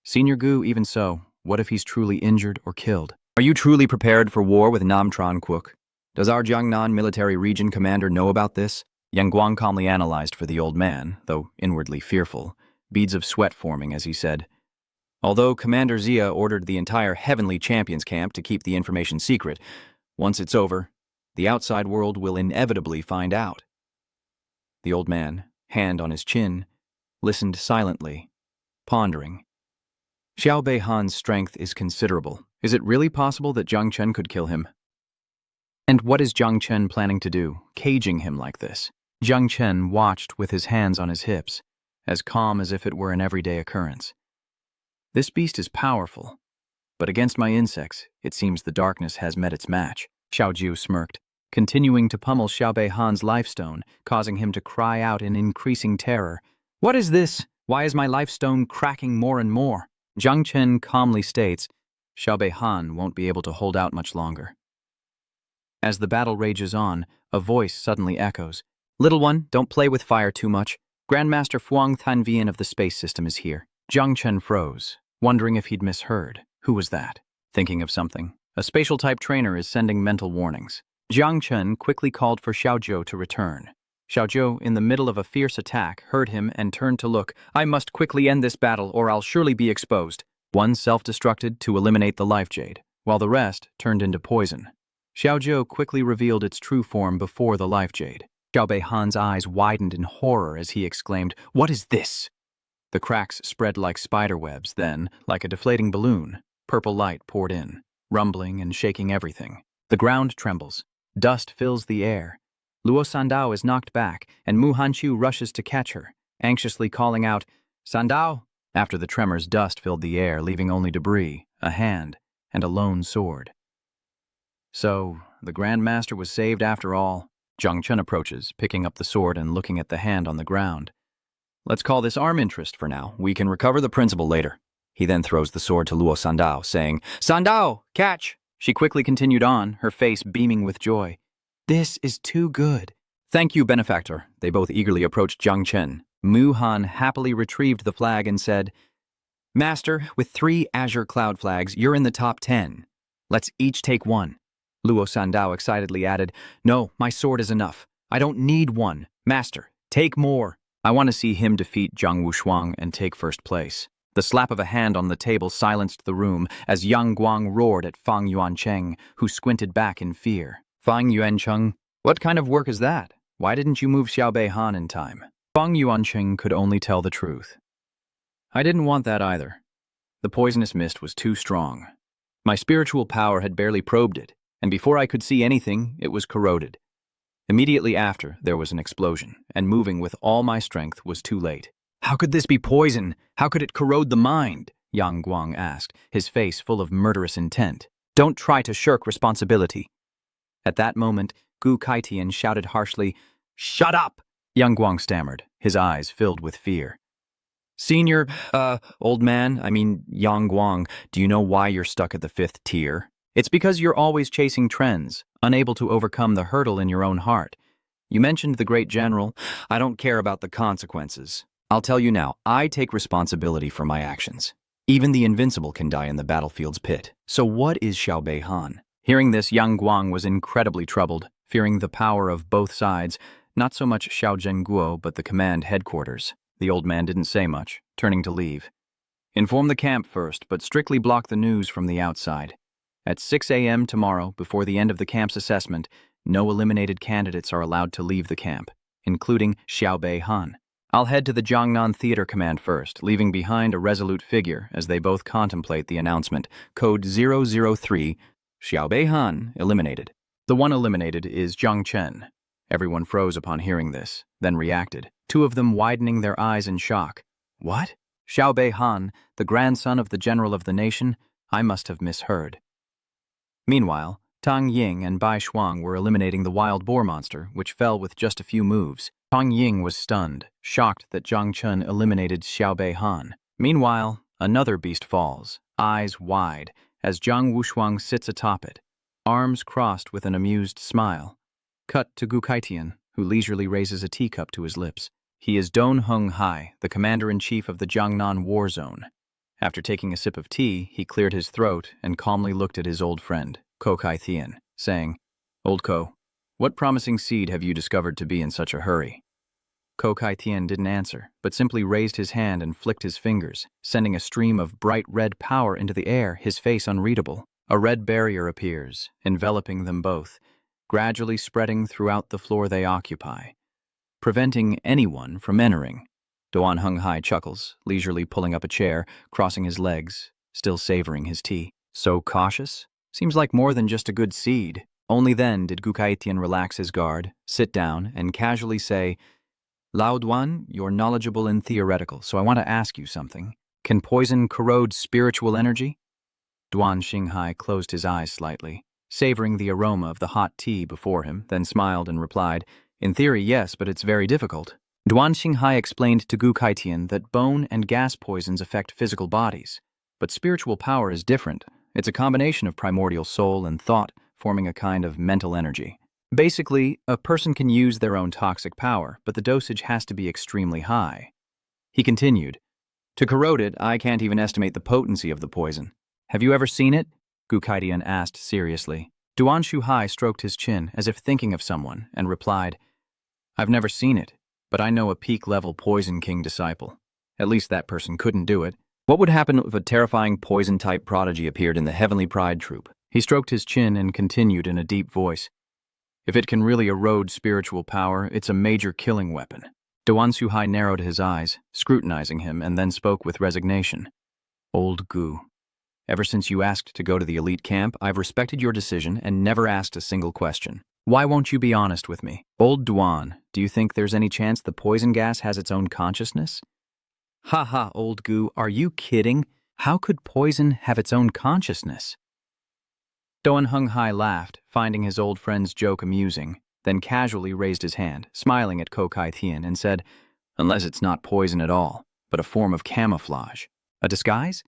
"Senior Gu, even so, what if he's truly injured or killed? Are you truly prepared for war with Namtron Quok? Does our Jiangnan military region commander know about this?" Yang Guang calmly analyzed for the old man, though inwardly fearful, beads of sweat forming as he said, "Although Commander Zia ordered the entire Heavenly Champions camp to keep the information secret, once it's over, the outside world will inevitably find out." The old man, hand on his chin, listened silently, pondering. Xiao Beihan's strength is considerable. Is it really possible that Jung Chen could kill him? And what is Jung Chen planning to do, caging him like this? Jung Chen watched with his hands on his hips, as calm as if it were an everyday occurrence. This beast is powerful, but against my insects, it seems the darkness has met its match. Xiao Jiu smirked, continuing to pummel Xiao Beihan's lifestone, causing him to cry out in increasing terror. "What is this? Why is my lifestone cracking more and more?" Jung Chen calmly states, "Xiao Beihan won't be able to hold out much longer." As the battle rages on, a voice suddenly echoes. "Little one, don't play with fire too much. Grandmaster Fuang Thanvian of the space system is here." Jung Chen froze, wondering if he'd misheard. Who was that? Thinking of something. A spatial-type trainer is sending mental warnings. Jiang Chen quickly called for Xiao Zhou to return. Xiao Zhou, in the middle of a fierce attack, heard him and turned to look. "I must quickly end this battle or I'll surely be exposed." One self-destructed to eliminate the life jade, while the rest turned into poison. Xiao Zhou quickly revealed its true form before the life jade. Xiao Beihan's eyes widened in horror as he exclaimed, "What is this?" The cracks spread like spider webs, then, like a deflating balloon, purple light poured in, rumbling and shaking everything. The ground trembles. Dust fills the air. Luo Sandao is knocked back, and Mu Hanqiu rushes to catch her, anxiously calling out, "Sandao!" After the tremors, dust filled the air, leaving only debris, a hand, and a lone sword. So, the Grandmaster was saved after all. Jung Chen approaches, picking up the sword and looking at the hand on the ground. "Let's call this arm interest for now. We can recover the principal later." He then throws the sword to Luo Sandao, saying, "Sandao, catch!" She quickly continued on, her face beaming with joy. "This is too good." "Thank you, benefactor." They both eagerly approached Jung Chen. Mu Han happily retrieved the flag and said, "Master, with 3 azure cloud flags, you're in the top 10. Let's each take one." Luo Sandao excitedly added, "No, my sword is enough. I don't need one. Master, take more." I want to see him defeat Zhang Wushuang and take first place. The slap of a hand on the table silenced the room as Yang Guang roared at Fang Yuancheng, who squinted back in fear. Fang Yuancheng, what kind of work is that? Why didn't you move Xiaobei Han in time? Fang Yuancheng could only tell the truth. I didn't want that either. The poisonous mist was too strong. My spiritual power had barely probed it, and before I could see anything, it was corroded. Immediately after, there was an explosion, and moving with all my strength was too late. How could this be poison? How could it corrode the mind? Yang Guang asked, his face full of murderous intent. Don't try to shirk responsibility. At that moment, Gu Kaitian shouted harshly, Shut up! Yang Guang stammered, his eyes filled with fear. Senior, old man, Yang Guang, do you know why you're stuck at the 5th tier? It's because you're always chasing trends, unable to overcome the hurdle in your own heart. You mentioned the great general. I don't care about the consequences. I'll tell you now, I take responsibility for my actions. Even the invincible can die in the battlefield's pit. So what is Xiaobei Han? Hearing this, Yang Guang was incredibly troubled, fearing the power of both sides, not so much Xiao Zhenguo, but the command headquarters. The old man didn't say much, turning to leave. Inform the camp first, but strictly block the news from the outside. At 6 a.m. tomorrow, before the end of the camp's assessment, no eliminated candidates are allowed to leave the camp, including Xiaobei Han. I'll head to the Jiangnan Theater Command first, leaving behind a resolute figure as they both contemplate the announcement. Code 003, Xiaobei Han, eliminated. The one eliminated is Jung Chen. Everyone froze upon hearing this, then reacted, two of them widening their eyes in shock. What? Xiaobei Han, the grandson of the general of the nation? I must have misheard. Meanwhile, Tang Ying and Bai Shuang were eliminating the wild boar monster, which fell with just a few moves. Tang Ying was stunned, shocked that Zhang Chen eliminated Xiaobei Han. Meanwhile, another beast falls, eyes wide, as Zhang Wushuang sits atop it, arms crossed with an amused smile. Cut to Gu Kaitian, who leisurely raises a teacup to his lips. He is Don Hung Hai, the commander-in-chief of the Jiangnan War Zone. After taking a sip of tea, he cleared his throat and calmly looked at his old friend, Ko Kaitian, saying, Old Ko, what promising seed have you discovered to be in such a hurry? Ko Kaitian didn't answer, but simply raised his hand and flicked his fingers, sending a stream of bright red power into the air, his face unreadable. A red barrier appears, enveloping them both, gradually spreading throughout the floor they occupy, preventing anyone from entering. Duan Hung Hai chuckles, leisurely pulling up a chair, crossing his legs, still savoring his tea. So cautious? Seems like more than just a good seed. Only then did Gu Kaitian relax his guard, sit down, and casually say, Lao Duan, you're knowledgeable in theoretical, so I want to ask you something. Can poison corrode spiritual energy? Duan Xinghai closed his eyes slightly, savoring the aroma of the hot tea before him, then smiled and replied, In theory, yes, but it's very difficult. Duan Xinghai explained to Gu Kaitian that bone and gas poisons affect physical bodies, but spiritual power is different. It's a combination of primordial soul and thought, forming a kind of mental energy. Basically, a person can use their own toxic power, but the dosage has to be extremely high. He continued, To corrode it, I can't even estimate the potency of the poison. Have you ever seen it? Gu Kaitian asked seriously. Duan Shuhai stroked his chin as if thinking of someone and replied, I've never seen it, but I know a peak-level Poison King disciple. At least that person couldn't do it. What would happen if a terrifying poison-type prodigy appeared in the Heavenly Pride troop? He stroked his chin and continued in a deep voice. If it can really erode spiritual power, it's a major killing weapon. Duan Shuhai narrowed his eyes, scrutinizing him, and then spoke with resignation. Old Gu, ever since you asked to go to the elite camp, I've respected your decision and never asked a single question. Why won't you be honest with me? Old Duan, do you think there's any chance the poison gas has its own consciousness? Ha ha, old Gu, are you kidding? How could poison have its own consciousness? Doan Hung Hai laughed, finding his old friend's joke amusing, then casually raised his hand, smiling at Ko Kaitian, and said, Unless it's not poison at all, but a form of camouflage. A disguise?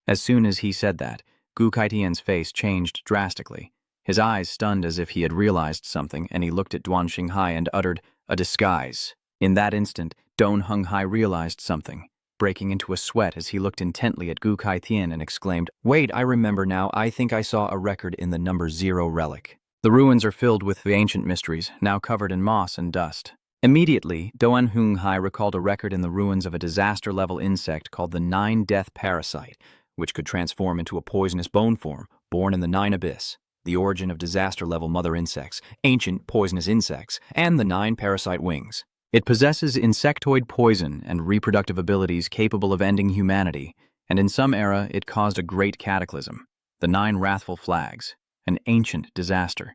As soon as he said that, Gu Kaitian's face changed drastically. His eyes stunned as if he had realized something, and he looked at Duan Xinghai and uttered, A disguise. In that instant, Don Hung Hai realized something, breaking into a sweat as he looked intently at Gu Kaitian and exclaimed, Wait, I remember now, I think I saw a record in the number 0 relic. The ruins are filled with the ancient mysteries, now covered in moss and dust. Immediately, Doan Hung Hai recalled a record in the ruins of a disaster-level insect called the Nine-Death Parasite, which could transform into a poisonous bone form, born in the Nine Abyss, the origin of disaster-level mother insects, ancient poisonous insects, and the 9 parasite wings. It possesses insectoid poison and reproductive abilities capable of ending humanity, and in some era it caused a great cataclysm, the 9 wrathful flags, an ancient disaster.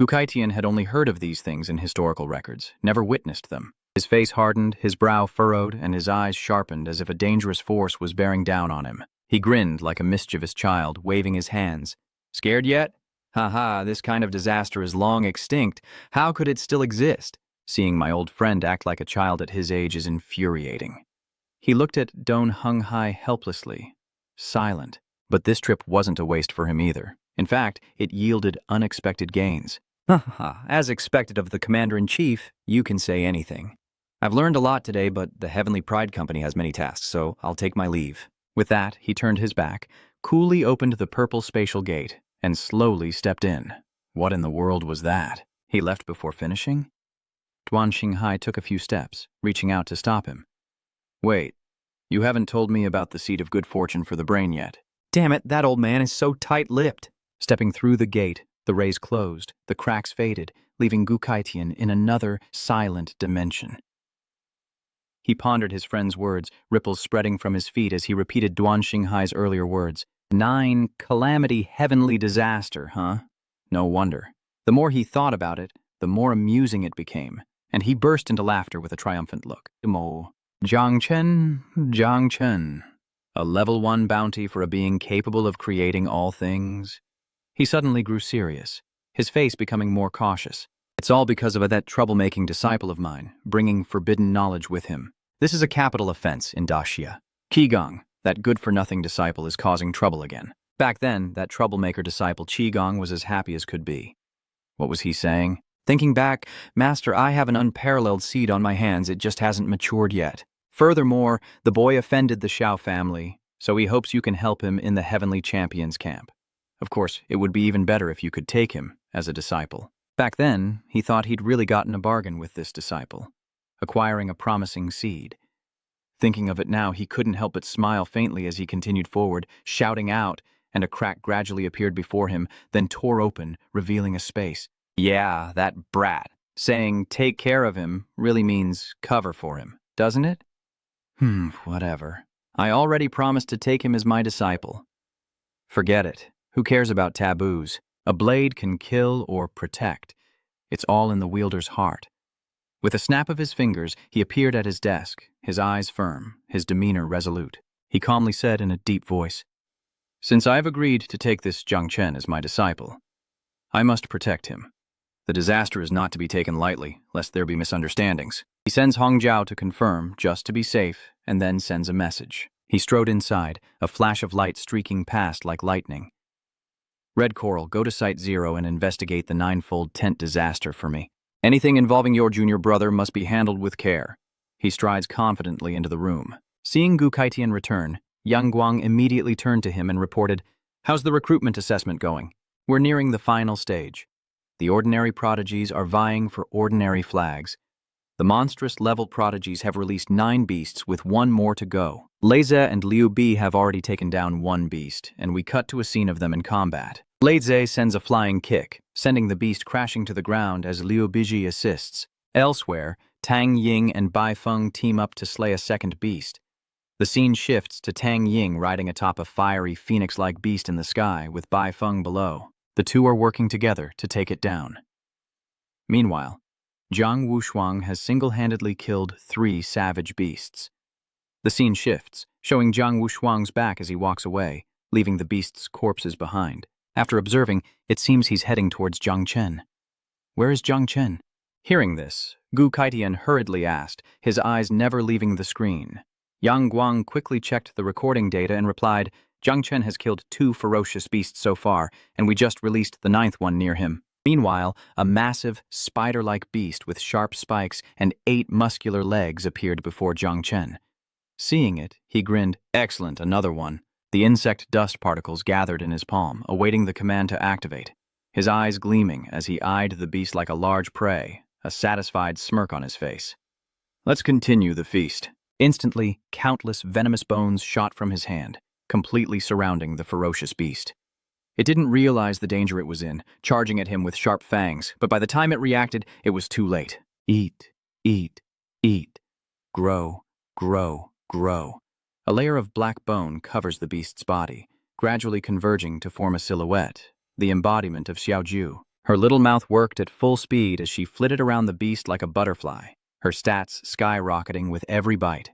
Gukaitian had only heard of these things in historical records, never witnessed them. His face hardened, his brow furrowed, and his eyes sharpened as if a dangerous force was bearing down on him. He grinned like a mischievous child, waving his hands. Scared yet? Ha, this kind of disaster is long extinct. How could it still exist? Seeing my old friend act like a child at his age is infuriating. He looked at Doan Hung Hai helplessly, silent. But this trip wasn't a waste for him either. In fact, it yielded unexpected gains. As expected of the Commander-in-Chief, you can say anything. I've learned a lot today, but the Heavenly Pride Company has many tasks, so I'll take my leave. With that, he turned his back, coolly opened the purple spatial gate, and slowly stepped in. What in the world was that? He left before finishing? Duan Xinghai took a few steps, reaching out to stop him. Wait, you haven't told me about the seed of good fortune for the brain yet. Damn it, that old man is so tight-lipped. Stepping through the gate, the rays closed, the cracks faded, leaving Gukaitian in another silent dimension. He pondered his friend's words, ripples spreading from his feet as he repeated Duan Xinghai's earlier words. 9 calamity heavenly disaster, huh? No wonder. The more he thought about it, the more amusing it became, and he burst into laughter with a triumphant look. Jung Chen. A level 1 bounty for a being capable of creating all things? He suddenly grew serious, his face becoming more cautious. It's all because of that troublemaking disciple of mine, bringing forbidden knowledge with him. This is a capital offense in Daxia. Qigong, that good-for-nothing disciple, is causing trouble again. Back then, that troublemaker disciple Qigong was as happy as could be. What was he saying? Thinking back, Master, I have an unparalleled seed on my hands, it just hasn't matured yet. Furthermore, the boy offended the Shiao family, so he hopes you can help him in the Heavenly Champions camp. Of course, it would be even better if you could take him as a disciple. Back then, he thought he'd really gotten a bargain with this disciple, acquiring a promising seed. Thinking of it now, he couldn't help but smile faintly as he continued forward, shouting out, and a crack gradually appeared before him, then tore open, revealing a space. Yeah, that brat. Saying take care of him really means cover for him, doesn't it? Whatever. I already promised to take him as my disciple. Forget it. Who cares about taboos? A blade can kill or protect. It's all in the wielder's heart. With a snap of his fingers, he appeared at his desk, his eyes firm, his demeanor resolute. He calmly said in a deep voice, Since I've agreed to take this Jung Chen as my disciple, I must protect him. The disaster is not to be taken lightly, lest there be misunderstandings. He sends Hongjiao to confirm, just to be safe, and then sends a message. He strode inside, a flash of light streaking past like lightning. Red Coral, go to Site 0 and investigate the 9-fold tent disaster for me. Anything involving your junior brother must be handled with care. He strides confidently into the room. Seeing Gukaitian return, Yang Guang immediately turned to him and reported, How's the recruitment assessment going? We're nearing the final stage. The ordinary prodigies are vying for ordinary flags. The monstrous level prodigies have released 9 beasts with 1 more to go. Leize and Liu Bi have already taken down 1 beast, and we cut to a scene of them in combat. Leize sends a flying kick, sending the beast crashing to the ground as Liu Biji assists. Elsewhere, Tang Ying and Bai Feng team up to slay a second beast. The scene shifts to Tang Ying riding atop a fiery phoenix-like beast in the sky with Bai Feng below. The two are working together to take it down. Meanwhile, Zhang Wushuang has single-handedly killed 3 savage beasts. The scene shifts, showing Zhang Wushuang's back as he walks away, leaving the beasts' corpses behind. After observing, it seems he's heading towards Jung Chen. Where is Jung Chen? Hearing this, Gukaitian hurriedly asked, his eyes never leaving the screen. Yang Guang quickly checked the recording data and replied, Jung Chen has killed 2 ferocious beasts so far, and we just released the 9th one near him. Meanwhile, a massive, spider-like beast with sharp spikes and 8 muscular legs appeared before Jung Chen. Seeing it, he grinned, Excellent, another one. The insect dust particles gathered in his palm, awaiting the command to activate. His eyes gleaming as he eyed the beast like a large prey, a satisfied smirk on his face. Let's continue the feast. Instantly, countless venomous bones shot from his hand, completely surrounding the ferocious beast. It didn't realize the danger it was in, charging at him with sharp fangs, but by the time it reacted, it was too late. Eat, eat, eat. Grow, grow, grow. A layer of black bone covers the beast's body, gradually converging to form a silhouette, the embodiment of Xiaoju. Her little mouth worked at full speed as she flitted around the beast like a butterfly, her stats skyrocketing with every bite.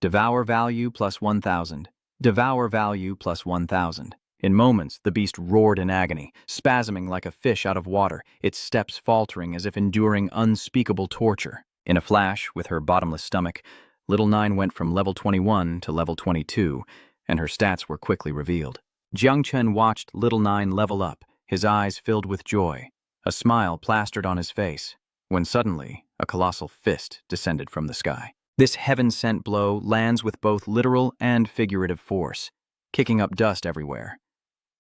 Devour value plus 1,000. Devour value plus 1,000. In moments, the beast roared in agony, spasming like a fish out of water, its steps faltering as if enduring unspeakable torture. In a flash, with her bottomless stomach, Little Nine went from level 21 to level 22, and her stats were quickly revealed. Jung Chen watched Little Nine level up, his eyes filled with joy, a smile plastered on his face, when suddenly a colossal fist descended from the sky. This heaven-sent blow lands with both literal and figurative force, kicking up dust everywhere.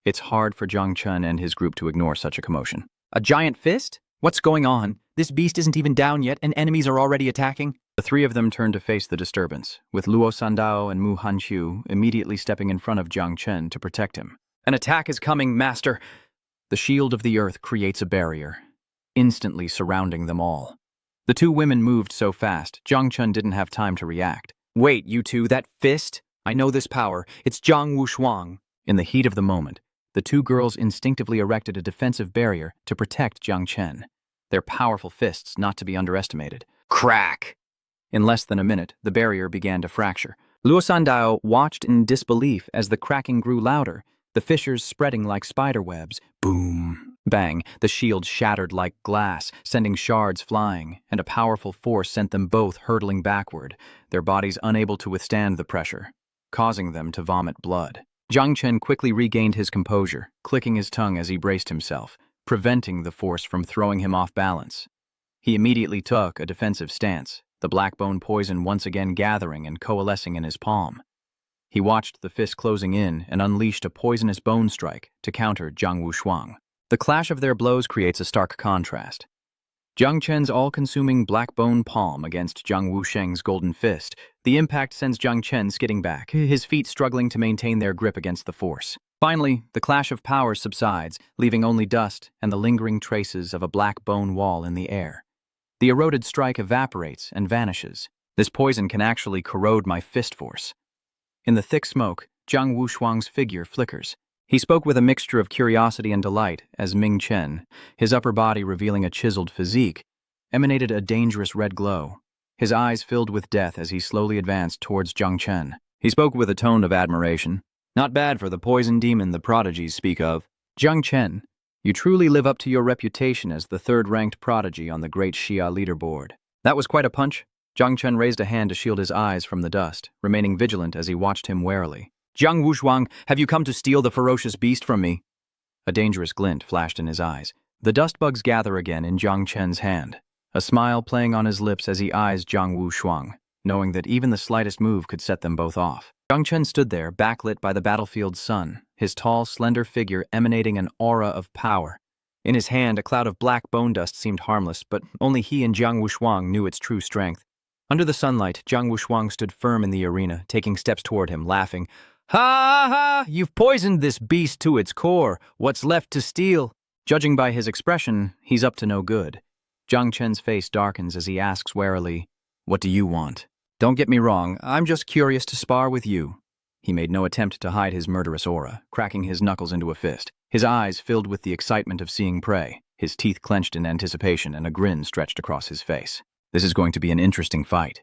It's hard for Jung Chen and his group to ignore such a commotion. A giant fist? What's going on? This beast isn't even down yet, and enemies are already attacking? The three of them turned to face the disturbance, with Luo Sandao and Mu Hanqiu immediately stepping in front of Jung Chen to protect him. An attack is coming, Master! The shield of the earth creates a barrier, instantly surrounding them all. The two women moved so fast, Jung Chen didn't have time to react. Wait, you two, that fist? I know this power. It's Zhang Wushuang. In the heat of the moment, the two girls instinctively erected a defensive barrier to protect Jung Chen. Their powerful fists not to be underestimated. Crack! In less than a minute, the barrier began to fracture. Luo Sandao watched in disbelief as the cracking grew louder, the fissures spreading like spider webs. Boom! Bang! The shield shattered like glass, sending shards flying, and a powerful force sent them both hurtling backward, their bodies unable to withstand the pressure, causing them to vomit blood. Jung Chen quickly regained his composure, clicking his tongue as he braced himself, preventing the force from throwing him off balance. He immediately took a defensive stance, the black bone poison once again gathering and coalescing in his palm. He watched the fist closing in and unleashed a poisonous bone strike to counter Zhang Wushuang. The clash of their blows creates a stark contrast. Jung Chen's all-consuming black bone palm against Zhang Wusheng's golden fist. The impact sends Jung Chen skidding back, his feet struggling to maintain their grip against the force. Finally, the clash of powers subsides, leaving only dust and the lingering traces of a black bone wall in the air. The eroded strike evaporates and vanishes. This poison can actually corrode my fist force. In the thick smoke, Zhang Wushuang's figure flickers. He spoke with a mixture of curiosity and delight as Ming Chen, his upper body revealing a chiseled physique, emanated a dangerous red glow. His eyes filled with death as he slowly advanced towards Jung Chen. He spoke with a tone of admiration. Not bad for the poison demon the prodigies speak of. Jung Chen, you truly live up to your reputation as the third-ranked prodigy on the great Shiao leaderboard. That was quite a punch. Jung Chen raised a hand to shield his eyes from the dust, remaining vigilant as he watched him warily. Zhang Wushuang, have you come to steal the ferocious beast from me? A dangerous glint flashed in his eyes. The dust bugs gather again in Jung Chen's hand, a smile playing on his lips as he eyes Zhang Wushuang, knowing that even the slightest move could set them both off. Jung Chen stood there, backlit by the battlefield's sun, his tall, slender figure emanating an aura of power. In his hand, a cloud of black bone dust seemed harmless, but only he and Zhang Wushuang knew its true strength. Under the sunlight, Zhang Wushuang stood firm in the arena, taking steps toward him, laughing. Ha ha! You've poisoned this beast to its core. What's left to steal? Judging by his expression, he's up to no good. Jung Chen's face darkens as he asks warily, "What do you want?" Don't get me wrong, I'm just curious to spar with you. He made no attempt to hide his murderous aura, cracking his knuckles into a fist, his eyes filled with the excitement of seeing prey, his teeth clenched in anticipation and a grin stretched across his face. This is going to be an interesting fight.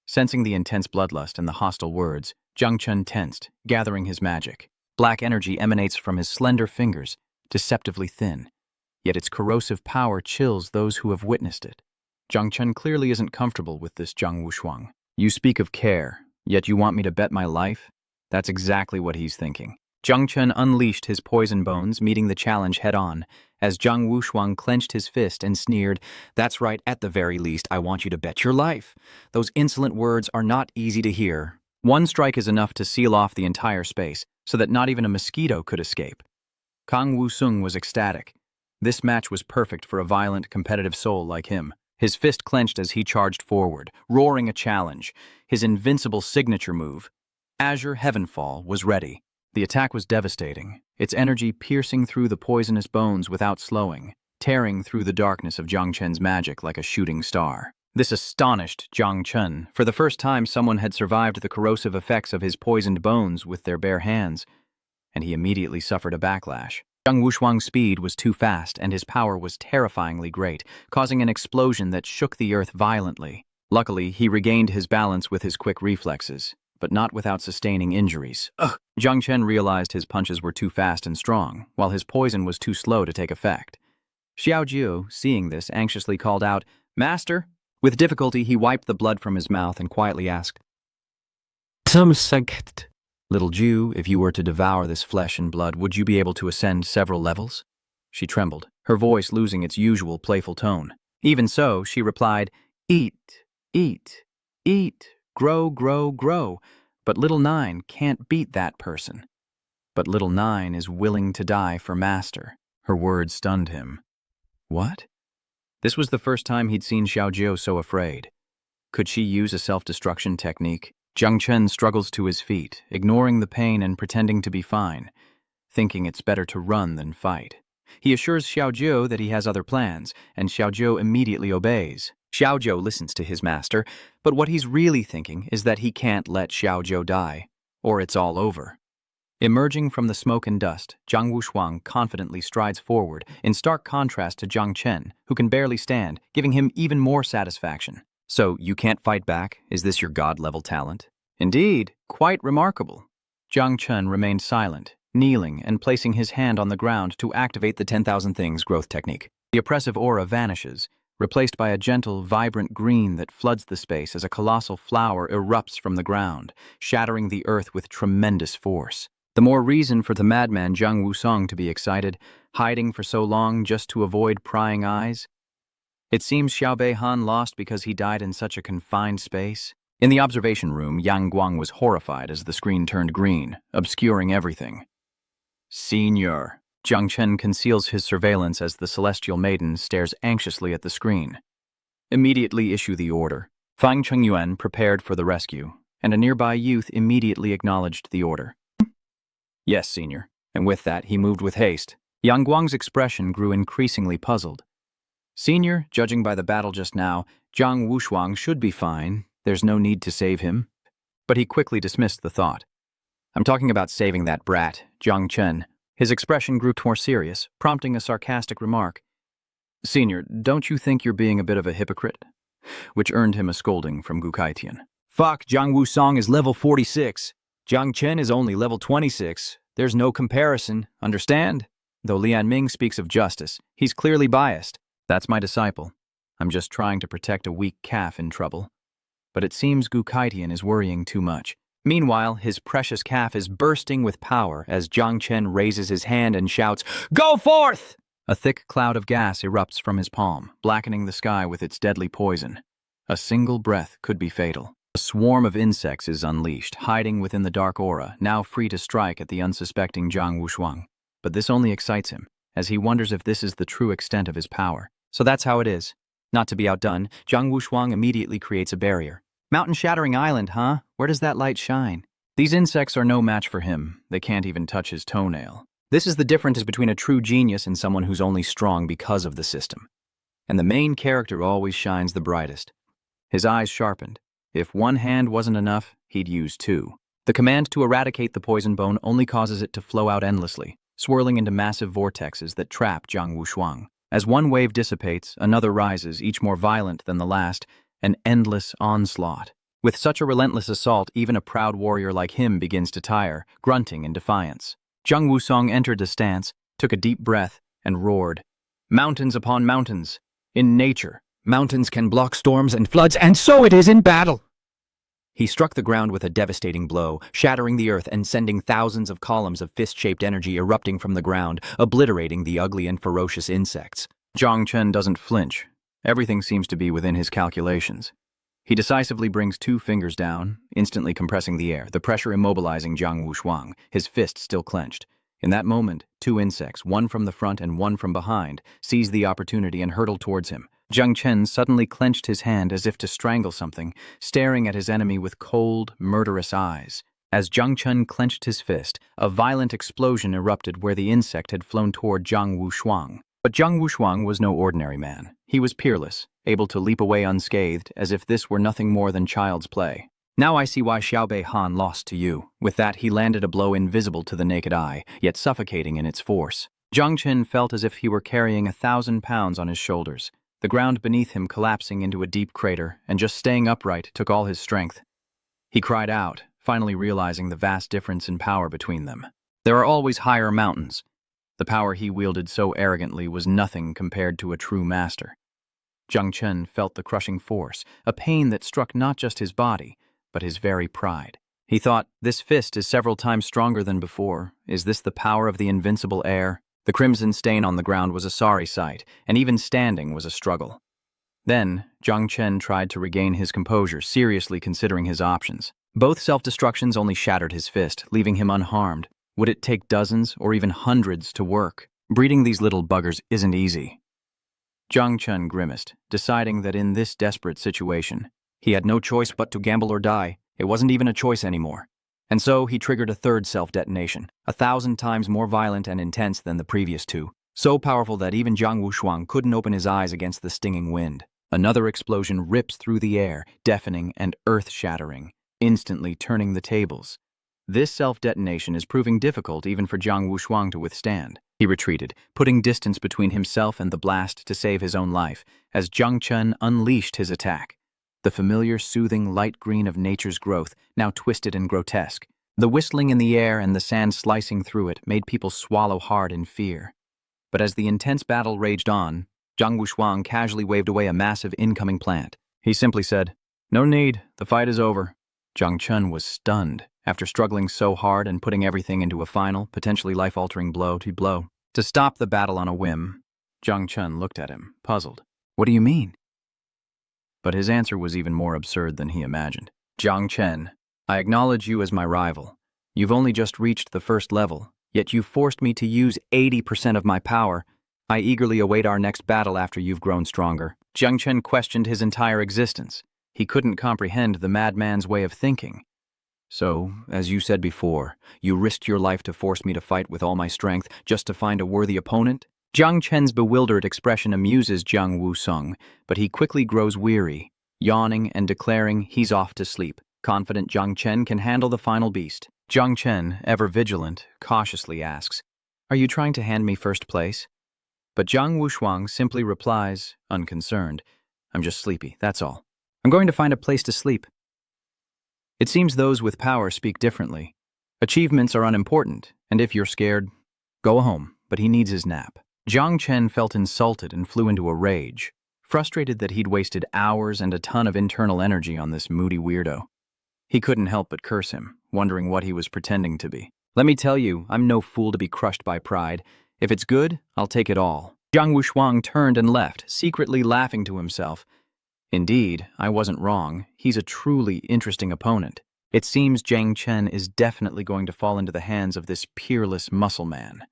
Sensing the intense bloodlust and the hostile words, Jung Chen tensed, gathering his magic. Black energy emanates from his slender fingers, deceptively thin, yet its corrosive power chills those who have witnessed it. Jung Chen clearly isn't comfortable with this Zhang Wushuang. You speak of care, yet you want me to bet my life? That's exactly what he's thinking. Jung Chen unleashed his poison bones, meeting the challenge head-on, as Zhang Wushuang clenched his fist and sneered, "That's right, at the very least, I want you to bet your life." Those insolent words are not easy to hear. One strike is enough to seal off the entire space, so that not even a mosquito could escape. Kang Wusung was ecstatic. This match was perfect for a violent, competitive soul like him. His fist clenched as he charged forward, roaring a challenge. His invincible signature move, Azure Heavenfall, was ready. The attack was devastating, its energy piercing through the poisonous bones without slowing, tearing through the darkness of Jung Chen's magic like a shooting star. This astonished Jung Chen. For the first time, someone had survived the corrosive effects of his poisoned bones with their bare hands, and he immediately suffered a backlash. Zhang Wuxuang's speed was too fast, and his power was terrifyingly great, causing an explosion that shook the earth violently. Luckily, he regained his balance with his quick reflexes, but not without sustaining injuries. Ugh! Jung Chen realized his punches were too fast and strong, while his poison was too slow to take effect. Xiao Jiu, seeing this, anxiously called out, "Master!" With difficulty, he wiped the blood from his mouth and quietly asked, "Some sect." "Little Jew, if you were to devour this flesh and blood, would you be able to ascend several levels?" She trembled, her voice losing its usual playful tone. Even so, she replied, "Eat, eat, eat, grow, grow, grow. But little Nine can't beat that person. But little Nine is willing to die for Master." Her words stunned him. What? This was the first time he'd seen Xiao Jiu so afraid. Could she use a self-destruction technique? Jung Chen struggles to his feet, ignoring the pain and pretending to be fine, thinking it's better to run than fight. He assures Xiao Jiu that he has other plans, and Xiao Jiu immediately obeys. Xiao Jiu listens to his master, but what he's really thinking is that he can't let Xiao Jiu die, or it's all over. Emerging from the smoke and dust, Zhang Wuxuang confidently strides forward, in stark contrast to Jung Chen, who can barely stand, giving him even more satisfaction. "So, you can't fight back? Is this your god-level talent?" "Indeed, quite remarkable." Jung Chen remained silent, kneeling and placing his hand on the ground to activate the 10,000 Things growth technique. The oppressive aura vanishes, replaced by a gentle, vibrant green that floods the space as a colossal flower erupts from the ground, shattering the earth with tremendous force. The more reason for the madman Zhang Wusong to be excited, hiding for so long just to avoid prying eyes. It seems Xiao Beihan lost because he died in such a confined space. In the observation room, Yang Guang was horrified as the screen turned green, obscuring everything. "Senior." Zhang Chen conceals his surveillance as the celestial maiden stares anxiously at the screen. "Immediately issue the order." Fang Chengyuan prepared for the rescue, and a nearby youth immediately acknowledged the order. "Yes, senior." And with that, he moved with haste. Yang Guang's expression grew increasingly puzzled. "Senior, judging by the battle just now, Zhang Wuxuang should be fine. There's no need to save him." But he quickly dismissed the thought. "I'm talking about saving that brat, Zhang Chen." His expression grew more serious, prompting a sarcastic remark. "Senior, don't you think you're being a bit of a hypocrite?" Which earned him a scolding from Gu Kaitian. "Fuck, Zhang Wusong is level 46. Zhang Chen is only level 26. There's no comparison, understand?" Though Lian Ming speaks of justice, he's clearly biased. "That's my disciple. I'm just trying to protect a weak calf in trouble." But it seems Gu Kaitian is worrying too much. Meanwhile, his precious calf is bursting with power as Zhang Chen raises his hand and shouts, "Go forth!" A thick cloud of gas erupts from his palm, blackening the sky with its deadly poison. A single breath could be fatal. A swarm of insects is unleashed, hiding within the dark aura, now free to strike at the unsuspecting Zhang Wuxuang. But this only excites him, as he wonders if this is the true extent of his power. So that's how it is. Not to be outdone, Zhang Wuxuang immediately creates a barrier. "Mountain-shattering island, huh? Where does that light shine?" These insects are no match for him. They can't even touch his toenail. This is the difference between a true genius and someone who's only strong because of the system. And the main character always shines the brightest. His eyes sharpened. If one hand wasn't enough, he'd use two. The command to eradicate the poison bone only causes it to flow out endlessly, swirling into massive vortexes that trap Zhang Wuxuang. As one wave dissipates, another rises, each more violent than the last, an endless onslaught. With such a relentless assault, even a proud warrior like him begins to tire, grunting in defiance. Zhang Wusong entered the stance, took a deep breath, and roared, "Mountains upon mountains. In nature, mountains can block storms and floods, and so it is in battle." He struck the ground with a devastating blow, shattering the earth and sending thousands of columns of fist-shaped energy erupting from the ground, obliterating the ugly and ferocious insects. Zhang Chen doesn't flinch. Everything seems to be within his calculations. He decisively brings 2 fingers down, instantly compressing the air, the pressure immobilizing Zhang Wuxuang, his fist still clenched. In that moment, 2 insects, one from the front and one from behind, seize the opportunity and hurtle towards him, Jung Chen suddenly clenched his hand as if to strangle something, staring at his enemy with cold, murderous eyes. As Jung Chen clenched his fist, a violent explosion erupted where the insect had flown toward Zhang Wushuang. But Zhang Wushuang was no ordinary man. He was peerless, able to leap away unscathed, as if this were nothing more than child's play. Now I see why Xiaobei Han lost to you. With that, he landed a blow invisible to the naked eye, yet suffocating in its force. Jung Chen felt as if he were carrying 1,000 pounds on his shoulders. The ground beneath him collapsing into a deep crater, and just staying upright took all his strength. He cried out, finally realizing the vast difference in power between them. There are always higher mountains. The power he wielded so arrogantly was nothing compared to a true master. Jung Chen felt the crushing force, a pain that struck not just his body, but his very pride. He thought, this fist is several times stronger than before. Is this the power of the invincible air? The crimson stain on the ground was a sorry sight, and even standing was a struggle. Then, Jung Chen tried to regain his composure, seriously considering his options. Both self-destructions only shattered his fist, leaving him unharmed. Would it take dozens or even hundreds to work? Breeding these little buggers isn't easy. Jung Chen grimaced, deciding that in this desperate situation, he had no choice but to gamble or die. It wasn't even a choice anymore. And so he triggered a third self-detonation, 1,000 times more violent and intense than the previous two, so powerful that even Zhang Wushuang couldn't open his eyes against the stinging wind. Another explosion rips through the air, deafening and earth-shattering, instantly turning the tables. This self-detonation is proving difficult even for Zhang Wushuang to withstand. He retreated, putting distance between himself and the blast to save his own life, as Jung Chen unleashed his attack. The familiar, soothing light green of nature's growth, now twisted and grotesque. The whistling in the air and the sand slicing through it made people swallow hard in fear. But as the intense battle raged on, Zhang Wushuang casually waved away a massive incoming plant. He simply said, "No need, the fight is over." Jung Chen was stunned. After struggling so hard and putting everything into a final, potentially life-altering blow. To stop the battle on a whim, Jung Chen looked at him, puzzled. "What do you mean?" But his answer was even more absurd than he imagined. "Jung Chen, I acknowledge you as my rival. You've only just reached the first level, yet you've forced me to use 80% of my power. I eagerly await our next battle after you've grown stronger." Jung Chen questioned his entire existence. He couldn't comprehend the madman's way of thinking. "So, as you said before, you risked your life to force me to fight with all my strength just to find a worthy opponent?" Jung Chen's bewildered expression amuses Zhang Wusong, but he quickly grows weary, yawning and declaring he's off to sleep, confident Jung Chen can handle the final beast. Jung Chen, ever vigilant, cautiously asks, "Are you trying to hand me first place?" But Zhang Wushuang simply replies, unconcerned, "I'm just sleepy, that's all. I'm going to find a place to sleep." It seems those with power speak differently. Achievements are unimportant, and if you're scared, go home, but he needs his nap. Jung Chen felt insulted and flew into a rage, frustrated that he'd wasted hours and a ton of internal energy on this moody weirdo. He couldn't help but curse him, wondering what he was pretending to be. "Let me tell you, I'm no fool to be crushed by pride. If it's good, I'll take it all." Zhang Wushuang turned and left, secretly laughing to himself. Indeed, I wasn't wrong. He's a truly interesting opponent. It seems Jung Chen is definitely going to fall into the hands of this peerless muscle man.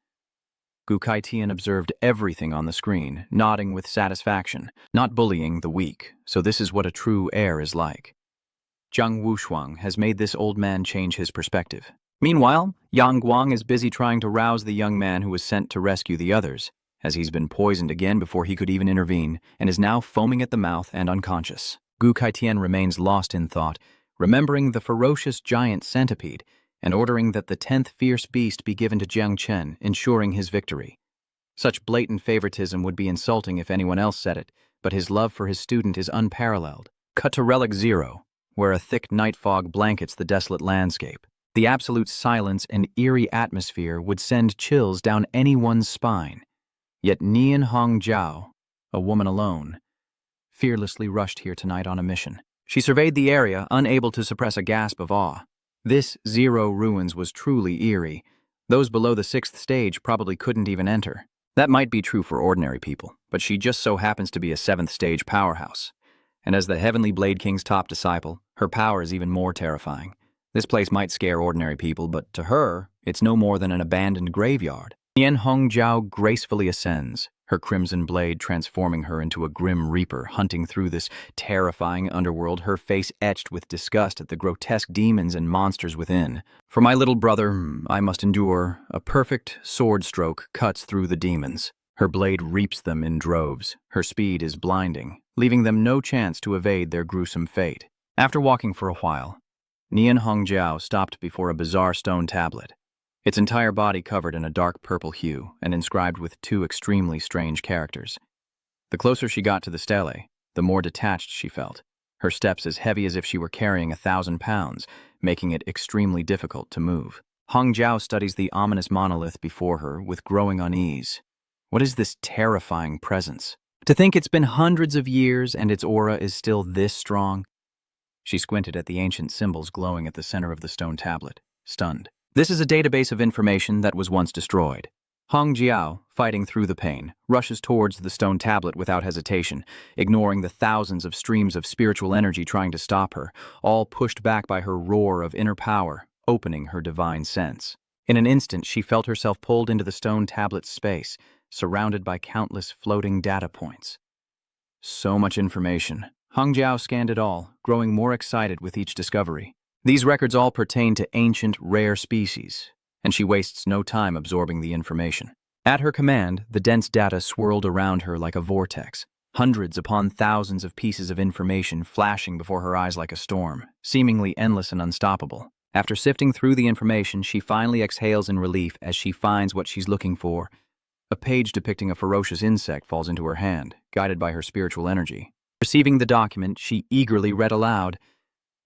Gu Kaitian observed everything on the screen, nodding with satisfaction, not bullying the weak, so this is what a true heir is like. Zhang Wushuang has made this old man change his perspective. Meanwhile, Yang Guang is busy trying to rouse the young man who was sent to rescue the others, as he's been poisoned again before he could even intervene, and is now foaming at the mouth and unconscious. Gu Kaitian remains lost in thought, remembering the ferocious giant centipede, and ordering that the 10th fierce beast be given to Jung Chen, ensuring his victory. Such blatant favoritism would be insulting if anyone else said it, but his love for his student is unparalleled. Cut to Relic 0, where a thick night fog blankets the desolate landscape. The absolute silence and eerie atmosphere would send chills down anyone's spine. Yet Nian Hongjiao, a woman alone, fearlessly rushed here tonight on a mission. She surveyed the area, unable to suppress a gasp of awe. This Zero ruins was truly eerie. Those below the 6th stage probably couldn't even enter. That might be true for ordinary people, but she just so happens to be a 7th stage powerhouse. And as the Heavenly Blade King's top disciple, her power is even more terrifying. This place might scare ordinary people, but to her, it's no more than an abandoned graveyard. Nian Hongjiao gracefully ascends, her crimson blade transforming her into a grim reaper hunting through this terrifying underworld, her face etched with disgust at the grotesque demons and monsters within. For my little brother, I must endure. A perfect sword stroke cuts through the demons. Her blade reaps them in droves. Her speed is blinding, leaving them no chance to evade their gruesome fate. After walking for a while, Nian Hongjiao stopped before a bizarre stone tablet, its entire body covered in a dark purple hue and inscribed with two extremely strange characters. The closer she got to the stele, the more detached she felt, her steps as heavy as if she were carrying 1,000 pounds, making it extremely difficult to move. Hongjiao studies the ominous monolith before her with growing unease. What is this terrifying presence? To think it's been hundreds of years and its aura is still this strong? She squinted at the ancient symbols glowing at the center of the stone tablet, stunned. This is a database of information that was once destroyed. Hongjiao, fighting through the pain, rushes towards the stone tablet without hesitation, ignoring the thousands of streams of spiritual energy trying to stop her, all pushed back by her roar of inner power, opening her divine sense. In an instant, she felt herself pulled into the stone tablet's space, surrounded by countless floating data points. So much information. Hongjiao scanned it all, growing more excited with each discovery. These records all pertain to ancient, rare species, and she wastes no time absorbing the information. At her command, the dense data swirled around her like a vortex, hundreds upon thousands of pieces of information flashing before her eyes like a storm, seemingly endless and unstoppable. After sifting through the information, she finally exhales in relief as she finds what she's looking for. A page depicting a ferocious insect falls into her hand, guided by her spiritual energy. Receiving the document, she eagerly read aloud,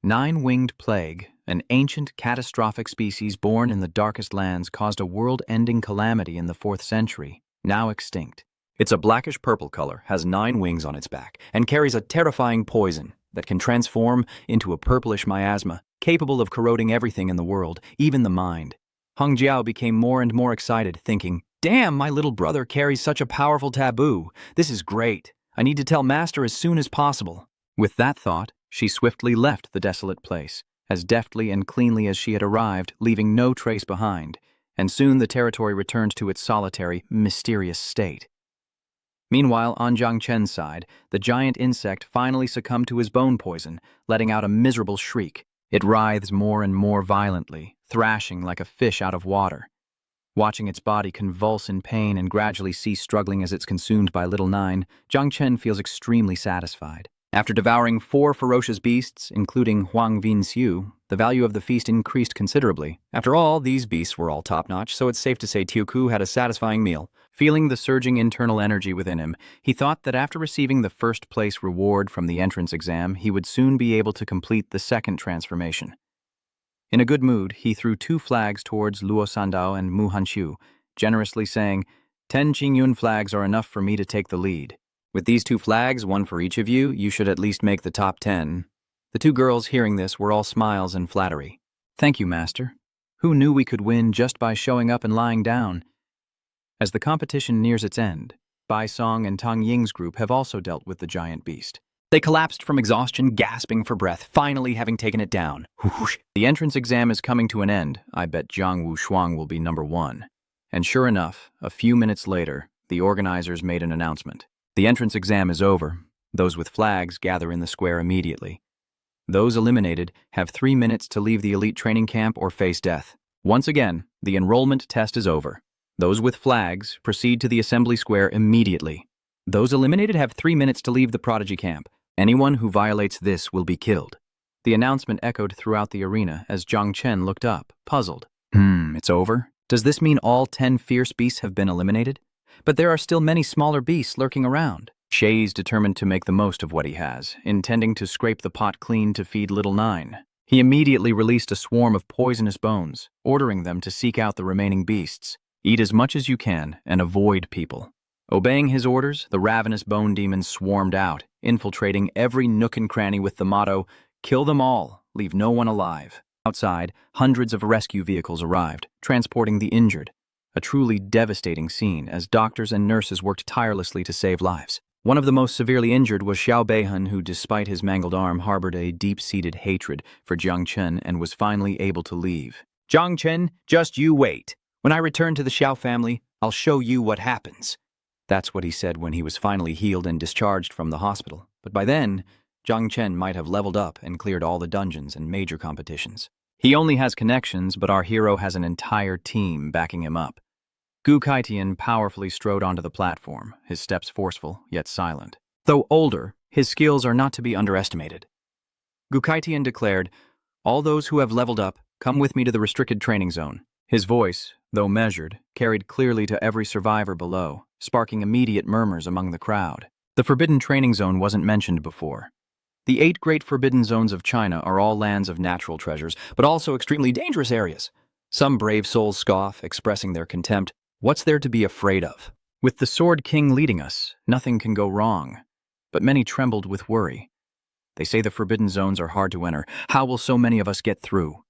"Nine-winged plague, an ancient catastrophic species born in the darkest lands, caused a world-ending calamity in the 4th century, now extinct. It's a blackish-purple color, has 9 wings on its back, and carries a terrifying poison that can transform into a purplish miasma, capable of corroding everything in the world, even the mind." Hongjiao became more and more excited, thinking, "Damn, my little brother carries such a powerful taboo. This is great. I need to tell Master as soon as possible." With that thought, she swiftly left the desolate place, as deftly and cleanly as she had arrived, leaving no trace behind, and soon the territory returned to its solitary, mysterious state. Meanwhile, on Jung Chen's side, the giant insect finally succumbed to his bone poison, letting out a miserable shriek. It writhes more and more violently, thrashing like a fish out of water. Watching its body convulse in pain and gradually cease struggling as it's consumed by Little Nine, Jung Chen feels extremely satisfied. After devouring 4 ferocious beasts, including Huang Vinxiu, the value of the feast increased considerably. After all, these beasts were all top-notch, so it's safe to say Tiuku had a satisfying meal. Feeling the surging internal energy within him, he thought that after receiving the first-place reward from the entrance exam, he would soon be able to complete the second transformation. In a good mood, he threw 2 flags towards Luo Sandao and Mu Hanxiu, generously saying, 10 Qingyun flags are enough for me to take the lead. With these 2 flags, 1 for each of you, you should at least make the top 10. The 2 girls hearing this were all smiles and flattery. "Thank you, Master. Who knew we could win just by showing up and lying down?" As the competition nears its end, Bai Song and Tang Ying's group have also dealt with the giant beast. They collapsed from exhaustion, gasping for breath, finally having taken it down. Whoosh. The entrance exam is coming to an end. I bet Jiang Wushuang will be number 1. And sure enough, a few minutes later, the organizers made an announcement. The entrance exam is over. Those with flags gather in the square immediately. Those eliminated have 3 minutes to leave the elite training camp or face death. Once again, the enrollment test is over. Those with flags proceed to the assembly square immediately. Those eliminated have 3 minutes to leave the prodigy camp. Anyone who violates this will be killed. The announcement echoed throughout the arena as Jung Chen looked up, puzzled. It's over? Does this mean all 10 fierce beasts have been eliminated? But there are still many smaller beasts lurking around. Shay's determined to make the most of what he has, intending to scrape the pot clean to feed Little Nine. He immediately released a swarm of poisonous bones, ordering them to seek out the remaining beasts. Eat as much as you can and avoid people. Obeying his orders, the ravenous bone demons swarmed out, infiltrating every nook and cranny with the motto, "Kill them all, leave no one alive." Outside, hundreds of rescue vehicles arrived, transporting the injured. A truly devastating scene as doctors and nurses worked tirelessly to save lives. One of the most severely injured was Xiao Beihun, who, despite his mangled arm, harbored a deep-seated hatred for Jung Chen and was finally able to leave. "Jung Chen, just you wait. When I return to the Xiao family, I'll show you what happens." That's what he said when he was finally healed and discharged from the hospital. But by then, Jung Chen might have leveled up and cleared all the dungeons and major competitions. He only has connections, but our hero has an entire team backing him up. Gu Kaitian powerfully strode onto the platform, his steps forceful, yet silent. Though older, his skills are not to be underestimated. Gu Kaitian declared, "All those who have leveled up, come with me to the restricted training zone." His voice, though measured, carried clearly to every survivor below, sparking immediate murmurs among the crowd. The forbidden training zone wasn't mentioned before. The 8 great forbidden zones of China are all lands of natural treasures, but also extremely dangerous areas. Some brave souls scoff, expressing their contempt. What's there to be afraid of? With the Sword King leading us, nothing can go wrong. But many trembled with worry. They say the forbidden zones are hard to enter. How will so many of us get through?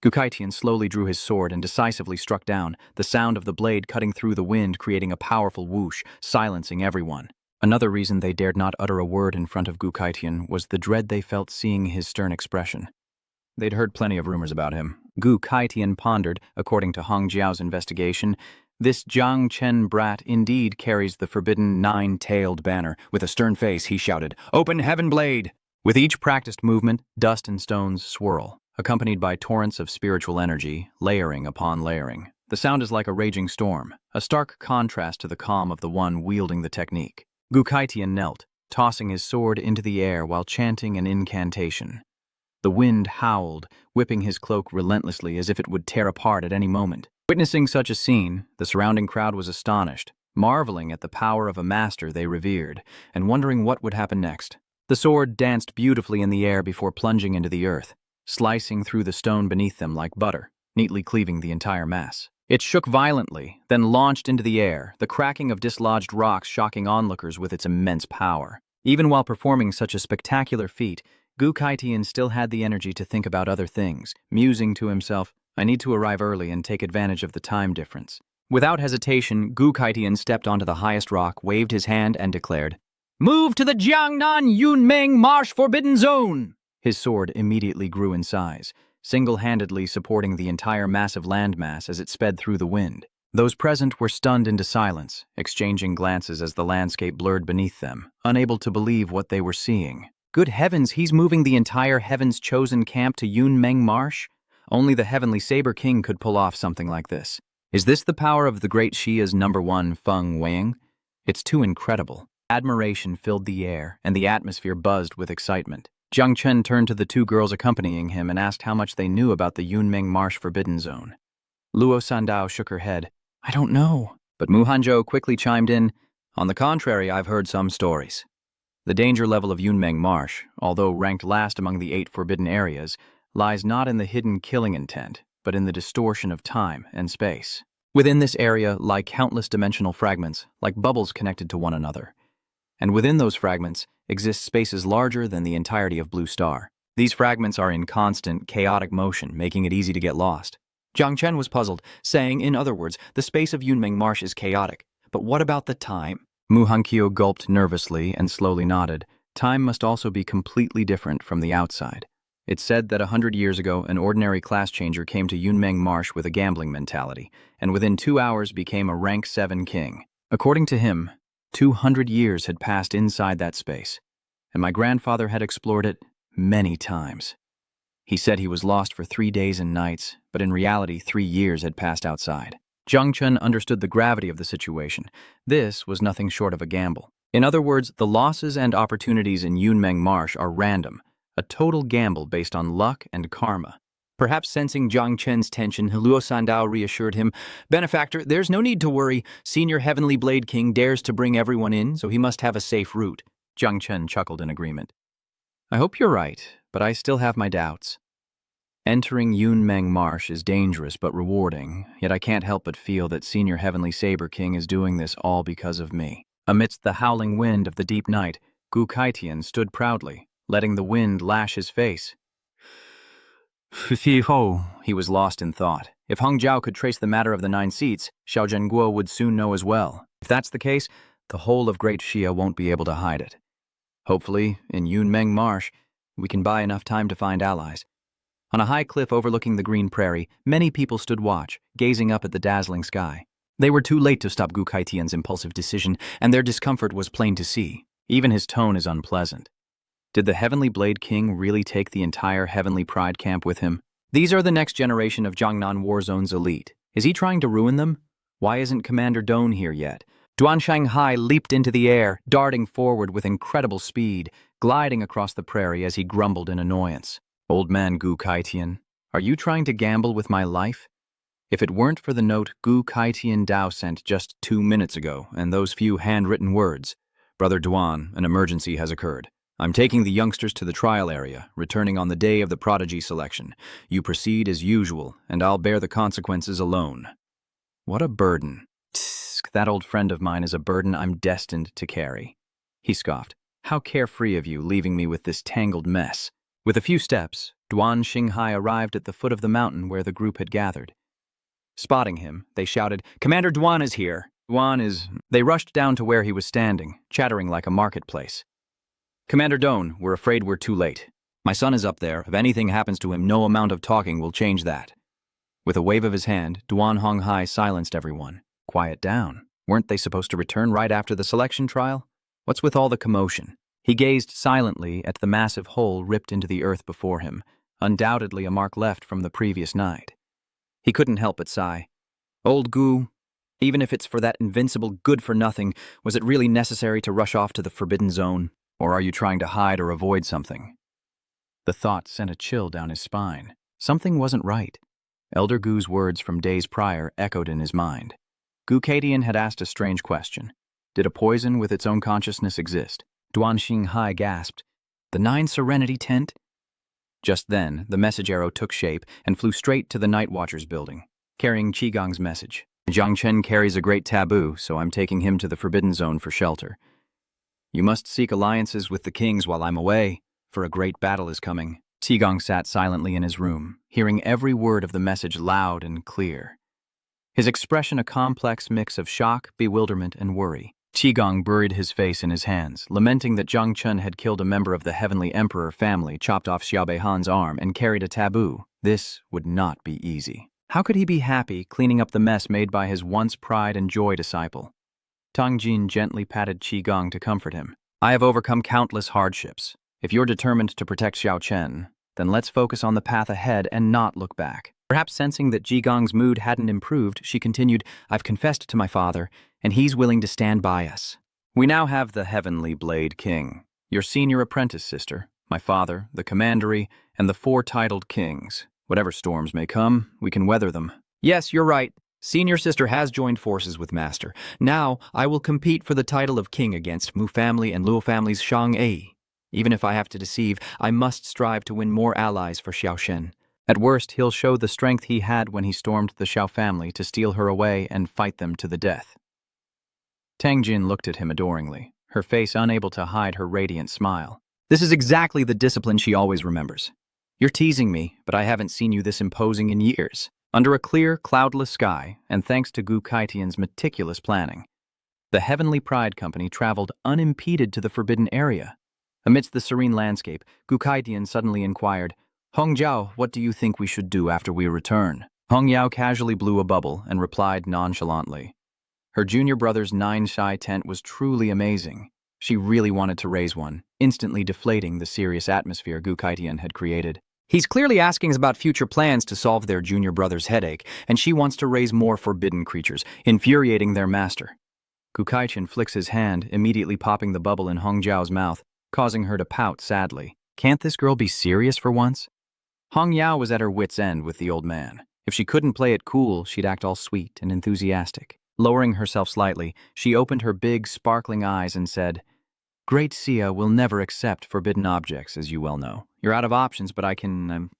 Gu Kaitian slowly drew his sword and decisively struck down, the sound of the blade cutting through the wind creating a powerful whoosh, silencing everyone. Another reason they dared not utter a word in front of Gu Kaitian was the dread they felt seeing his stern expression. They'd heard plenty of rumors about him. Gu Kaitian pondered, according to Hong Jiao's investigation, this Jung Chen brat indeed carries the forbidden 9-tailed banner. With a stern face, he shouted, "Open Heaven Blade!" With each practiced movement, dust and stones swirl, accompanied by torrents of spiritual energy, layering upon layering. The sound is like a raging storm, a stark contrast to the calm of the one wielding the technique. Gu Kaitian knelt, tossing his sword into the air while chanting an incantation. The wind howled, whipping his cloak relentlessly as if it would tear apart at any moment. Witnessing such a scene, the surrounding crowd was astonished, marveling at the power of a master they revered, and wondering what would happen next. The sword danced beautifully in the air before plunging into the earth, slicing through the stone beneath them like butter, neatly cleaving the entire mass. It shook violently, then launched into the air, the cracking of dislodged rocks shocking onlookers with its immense power. Even while performing such a spectacular feat, Gu Kaitian still had the energy to think about other things, musing to himself, "I need to arrive early and take advantage of the time difference." Without hesitation, Gu Kaitian stepped onto the highest rock, waved his hand, and declared, "Move to the Jiangnan Yunmeng Marsh Forbidden Zone!" His sword immediately grew in size, single-handedly supporting the entire massive landmass as it sped through the wind. Those present were stunned into silence, exchanging glances as the landscape blurred beneath them, unable to believe what they were seeing. Good heavens, he's moving the entire Heaven's Chosen camp to Yunmeng Marsh? Only the Heavenly Saber King could pull off something like this. Is this the power of the great Shia's #1 Feng Weiying? It's too incredible. Admiration filled the air, and the atmosphere buzzed with excitement. Jung Chen turned to the 2 girls accompanying him and asked how much they knew about the Yunmeng Marsh Forbidden Zone. Luo Sandao shook her head. "I don't know." But Mu Hanzhou quickly chimed in, "On the contrary, I've heard some stories." The danger level of Yunmeng Marsh, although ranked last among the 8 forbidden areas, lies not in the hidden killing intent, but in the distortion of time and space. Within this area lie countless dimensional fragments, like bubbles connected to one another. And within those fragments exist spaces larger than the entirety of Blue Star. These fragments are in constant, chaotic motion, making it easy to get lost. Jung Chen was puzzled, saying, in other words, the space of Yunmeng Marsh is chaotic. But what about the time? Mu Hankyo gulped nervously and slowly nodded. Time must also be completely different from the outside. It's said that 100 years ago, an ordinary class changer came to Yunmeng Marsh with a gambling mentality, and within 2 hours became a rank 7 king. According to him, 200 years had passed inside that space, and my grandfather had explored it many times. He said he was lost for 3 days and nights, but in reality 3 years had passed outside. Jung Chen understood the gravity of the situation. This was nothing short of a gamble. In other words, the losses and opportunities in Yunmeng Marsh are random, a total gamble based on luck and karma. Perhaps sensing Jung Chen's tension, Luo Sandao reassured him, "Benefactor, there's no need to worry. Senior Heavenly Blade King dares to bring everyone in, so he must have a safe route." Jung Chen chuckled in agreement. "I hope you're right, but I still have my doubts. Entering Yunmeng Marsh is dangerous but rewarding, yet I can't help but feel that Senior Heavenly Saber King is doing this all because of me." Amidst the howling wind of the deep night, Gu Kaitian stood proudly, letting the wind lash his face. He was lost in thought. If Hong Jiao could trace the matter of the 9 seats, Xiao Zhenguo would soon know as well. If that's the case, the whole of Great Xia won't be able to hide it. Hopefully, in Yunmeng Marsh, we can buy enough time to find allies. On a high cliff overlooking the green prairie, many people stood watch, gazing up at the dazzling sky. They were too late to stop Gu Kaitian's impulsive decision, and their discomfort was plain to see. Even his tone is unpleasant. Did the Heavenly Blade King really take the entire Heavenly Pride camp with him? These are the next generation of Jiangnan Warzone's elite. Is he trying to ruin them? Why isn't Commander Doan here yet? Duan Shanghai leaped into the air, darting forward with incredible speed, gliding across the prairie as he grumbled in annoyance. Old man Gu Kaitian, are you trying to gamble with my life? If it weren't for the note Gu Kaitian Dao sent just 2 minutes ago and those few handwritten words, Brother Duan, an emergency has occurred. I'm taking the youngsters to the trial area, returning on the day of the prodigy selection. You proceed as usual, and I'll bear the consequences alone. What a burden. Tsk, that old friend of mine is a burden I'm destined to carry. He scoffed. How carefree of you, leaving me with this tangled mess. With a few steps, Duan Xinghai arrived at the foot of the mountain where the group had gathered. Spotting him, they shouted, "Commander Duan is here!" Duan is... They rushed down to where he was standing, chattering like a marketplace. "Commander Doan, we're afraid we're too late. My son is up there. If anything happens to him, no amount of talking will change that." With a wave of his hand, Duan Honghai silenced everyone. Quiet down. Weren't they supposed to return right after the selection trial? What's with all the commotion? He gazed silently at the massive hole ripped into the earth before him, undoubtedly a mark left from the previous night. He couldn't help but sigh. Old Gu, even if it's for that invincible good-for-nothing, was it really necessary to rush off to the Forbidden Zone? Or are you trying to hide or avoid something? The thought sent a chill down his spine. Something wasn't right. Elder Gu's words from days prior echoed in his mind. Gu Kaitian had asked a strange question. Did a poison with its own consciousness exist? Duan Xinghai gasped. The 9 Serenity tent? Just then, the message arrow took shape and flew straight to the Night Watcher's building, carrying Qigong's message. Jung Chen carries a great taboo, so I'm taking him to the Forbidden Zone for shelter. You must seek alliances with the kings while I'm away, for a great battle is coming. Qigong sat silently in his room, hearing every word of the message loud and clear. His expression a complex mix of shock, bewilderment, and worry. Qigong buried his face in his hands, lamenting that Jung Chen had killed a member of the Heavenly Emperor family, chopped off Xiao Beihan's arm, and carried a taboo. This would not be easy. How could he be happy cleaning up the mess made by his once pride and joy disciple? Tang Jin gently patted Qigong to comfort him. I have overcome countless hardships. If you're determined to protect Xiao Chen, then let's focus on the path ahead and not look back. Perhaps sensing that Qigong's mood hadn't improved, she continued, I've confessed to my father, and he's willing to stand by us. We now have the Heavenly Blade King, your senior apprentice sister, my father, the commandery, and the 4 titled kings. Whatever storms may come, we can weather them. Yes, you're right. Senior sister has joined forces with Master. Now, I will compete for the title of king against Mu family and Luo family's Shang Ei. Even if I have to deceive, I must strive to win more allies for Xiao Shen. At worst, he'll show the strength he had when he stormed the Xiao family to steal her away and fight them to the death. Tang Jin looked at him adoringly, her face unable to hide her radiant smile. This is exactly the discipline she always remembers. You're teasing me, but I haven't seen you this imposing in years. Under a clear, cloudless sky, and thanks to Gu Kaitian's meticulous planning, the Heavenly Pride Company traveled unimpeded to the forbidden area. Amidst the serene landscape, Gu Kaitian suddenly inquired, Hong Jiao, what do you think we should do after we return? Hong Yao casually blew a bubble and replied nonchalantly. Her junior brother's 9-Shai tent was truly amazing. She really wanted to raise one, instantly deflating the serious atmosphere Gu Kaitian had created. He's clearly asking us about future plans to solve their junior brother's headache, and she wants to raise more forbidden creatures, infuriating their master. Gu Kaitian flicks his hand, immediately popping the bubble in Hong Jiao's mouth, causing her to pout sadly. Can't this girl be serious for once? Hong Yao was at her wit's end with the old man. If she couldn't play it cool, she'd act all sweet and enthusiastic. Lowering herself slightly, she opened her big, sparkling eyes and said, Great Sia will never accept forbidden objects, as you well know. You're out of options, but I can,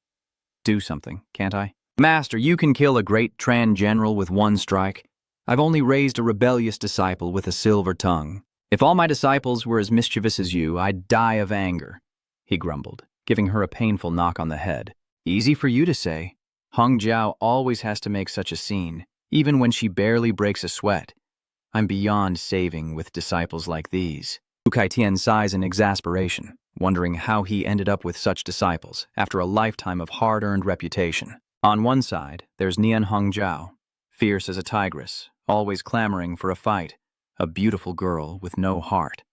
do something, can't I? Master, you can kill a great Tran general with one strike. I've only raised a rebellious disciple with a silver tongue. If all my disciples were as mischievous as you, I'd die of anger, he grumbled, giving her a painful knock on the head. Easy for you to say. Hong Jiao always has to make such a scene, even when she barely breaks a sweat. I'm beyond saving with disciples like these. Gu Kaitian sighs in exasperation, wondering how he ended up with such disciples after a lifetime of hard-earned reputation. On one side, there's Nian Hong Jiao, fierce as a tigress, always clamoring for a fight, a beautiful girl with no heart.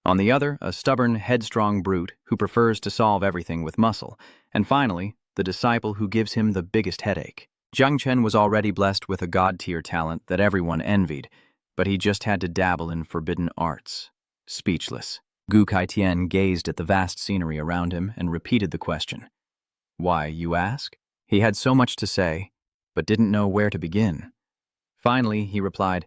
On the other, a stubborn, headstrong brute who prefers to solve everything with muscle, and finally, the disciple who gives him the biggest headache. Jung Chen was already blessed with a god-tier talent that everyone envied, but he just had to dabble in forbidden arts. Speechless, Gu Kaitian gazed at the vast scenery around him and repeated the question. Why, you ask? He had so much to say, but didn't know where to begin. Finally, he replied,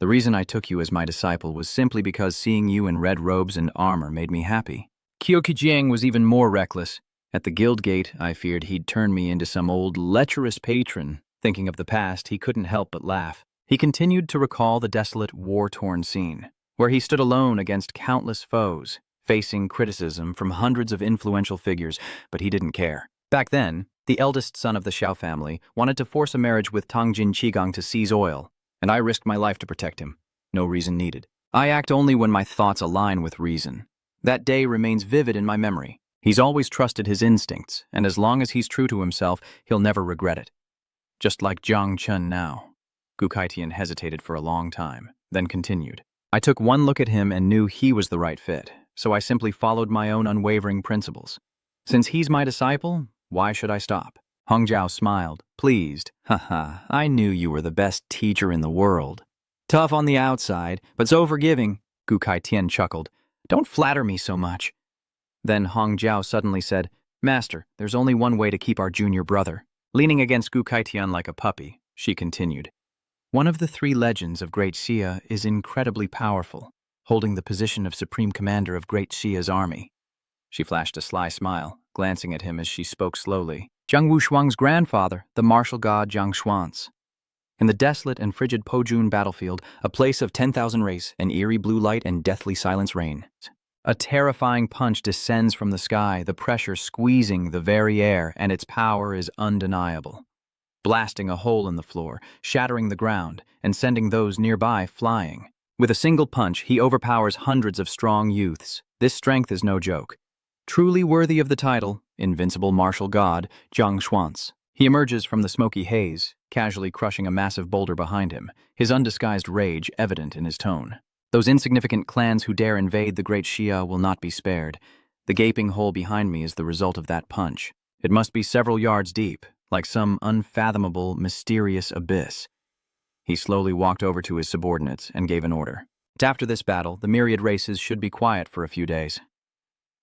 the reason I took you as my disciple was simply because seeing you in red robes and armor made me happy. Kyokujiang was even more reckless. At the guild gate, I feared he'd turn me into some old lecherous patron. Thinking of the past, he couldn't help but laugh. He continued to recall the desolate, war-torn scene, where he stood alone against countless foes, facing criticism from hundreds of influential figures, but he didn't care. Back then, the eldest son of the Shiao family wanted to force a marriage with Tangjin Qigang to seize oil, and I risked my life to protect him. No reason needed. I act only when my thoughts align with reason. That day remains vivid in my memory. He's always trusted his instincts, and as long as he's true to himself, he'll never regret it. Just like Jung Chen now. Gu Kaitian hesitated for a long time, then continued. I took one look at him and knew he was the right fit, so I simply followed my own unwavering principles. Since he's my disciple, why should I stop? Hong Zhao smiled, pleased. Haha, I knew you were the best teacher in the world. Tough on the outside, but so forgiving, Gu Kaitian chuckled. Don't flatter me so much. Then Hong Zhao suddenly said, Master, there's only one way to keep our junior brother. Leaning against Gu Kaitian like a puppy, she continued. One of the three legends of Great Xia is incredibly powerful, holding the position of supreme commander of Great Xia's army. She flashed a sly smile, glancing at him as she spoke slowly. Zhang Wushuang's grandfather, the martial god Zhang Xuan's. In the desolate and frigid Pojun battlefield, a place of 10,000 rays, an eerie blue light and deathly silence reign. A terrifying punch descends from the sky, the pressure squeezing the very air, and its power is undeniable. Blasting a hole in the floor, shattering the ground, and sending those nearby flying. With a single punch, he overpowers hundreds of strong youths. This strength is no joke. Truly worthy of the title, Invincible Martial God, Zhang Xuan's. He emerges from the smoky haze, casually crushing a massive boulder behind him, his undisguised rage evident in his tone. Those insignificant clans who dare invade the Great Xia will not be spared. The gaping hole behind me is the result of that punch. It must be several yards deep, like some unfathomable, mysterious abyss. He slowly walked over to his subordinates and gave an order. After this battle, the myriad races should be quiet for a few days.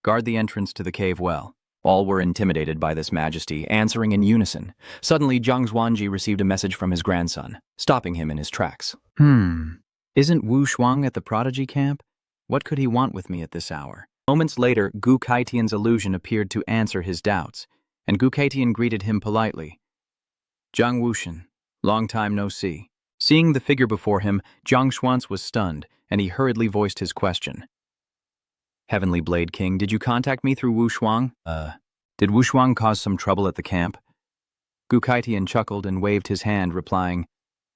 Guard the entrance to the cave well. All were intimidated by this majesty, answering in unison. Suddenly, Zhang Xuanji received a message from his grandson, stopping him in his tracks. Isn't Wu Shuang at the prodigy camp? What could he want with me at this hour? Moments later, Gu Kaitian's illusion appeared to answer his doubts, and Gu Kaitian greeted him politely. Zhang Wushan, long time no see. Seeing the figure before him, Zhang Xuan's was stunned, and he hurriedly voiced his question. Heavenly Blade King, did you contact me through Wu Shuang? Did Wu Shuang cause some trouble at the camp? Gu Kaitian chuckled and waved his hand, replying,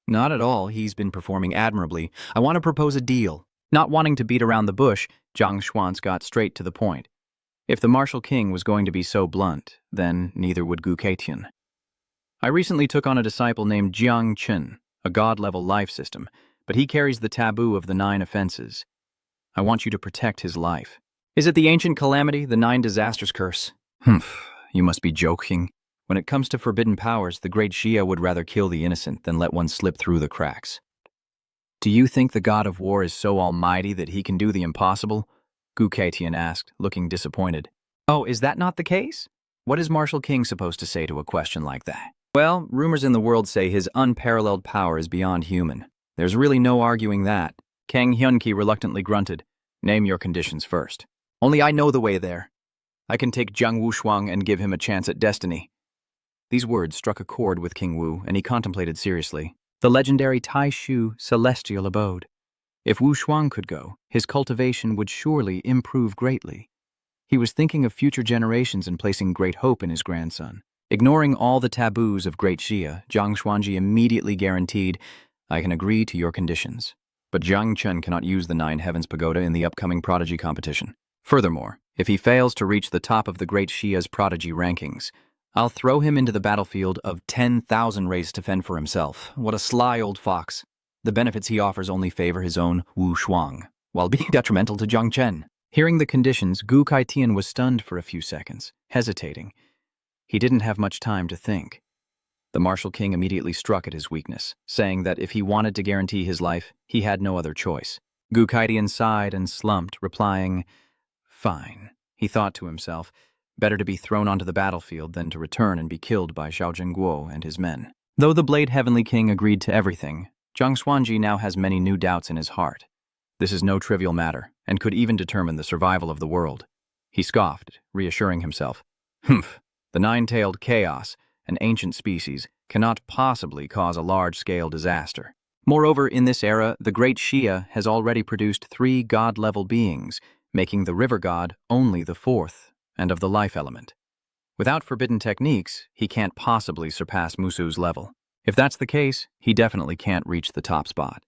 Not at all, he's been performing admirably. I want to propose a deal. Not wanting to beat around the bush, Zhang Xuan's got straight to the point. If the martial king was going to be so blunt, then neither would Gu Kaitian. I recently took on a disciple named Jung Chen, a god-level life system, but he carries the taboo of the 9 offenses. I want you to protect his life. Is it the ancient calamity, the 9 disasters curse? You must be joking. When it comes to forbidden powers, the Great Xia would rather kill the innocent than let one slip through the cracks. Do you think the god of war is so almighty that he can do the impossible? Gu Kaitian asked, looking disappointed. Oh, is that not the case? What is Martial King supposed to say to a question like that? Well, rumors in the world say his unparalleled power is beyond human. There's really no arguing that. Kang Hyunki reluctantly grunted. Name your conditions first. Only I know the way there. I can take Zhang Wushuang and give him a chance at destiny. These words struck a chord with King Wu, and he contemplated seriously. The legendary Tai Shu celestial abode. If Wu Shuang could go, his cultivation would surely improve greatly. He was thinking of future generations and placing great hope in his grandson. Ignoring all the taboos of Great Xia, Zhang Xuanji immediately guaranteed, I can agree to your conditions. But Zhang Chen cannot use the 9 Heavens Pagoda in the upcoming prodigy competition. Furthermore, if he fails to reach the top of the Great Xia's prodigy rankings, I'll throw him into the battlefield of 10,000 rays to fend for himself. What a sly old fox. The benefits he offers only favor his own Wu Shuang, while being detrimental to Jung Chen. Hearing the conditions, Gu Kaitian was stunned for a few seconds, hesitating. He didn't have much time to think. The Martial King immediately struck at his weakness, saying that if he wanted to guarantee his life, he had no other choice. Gu Kaitian sighed and slumped, replying, "Fine," he thought to himself. Better to be thrown onto the battlefield than to return and be killed by Xiao Zhengguo and his men. Though the Blade Heavenly King agreed to everything, Zhang Xuanji now has many new doubts in his heart. This is no trivial matter, and could even determine the survival of the world. He scoffed, reassuring himself. Humph, the nine-tailed chaos, an ancient species, cannot possibly cause a large-scale disaster. Moreover, in this era, the great Shia has already produced 3 god-level beings, making the river god only the 4th, and of the life element. Without forbidden techniques, he can't possibly surpass Musu's level. If that's the case, he definitely can't reach the top spot.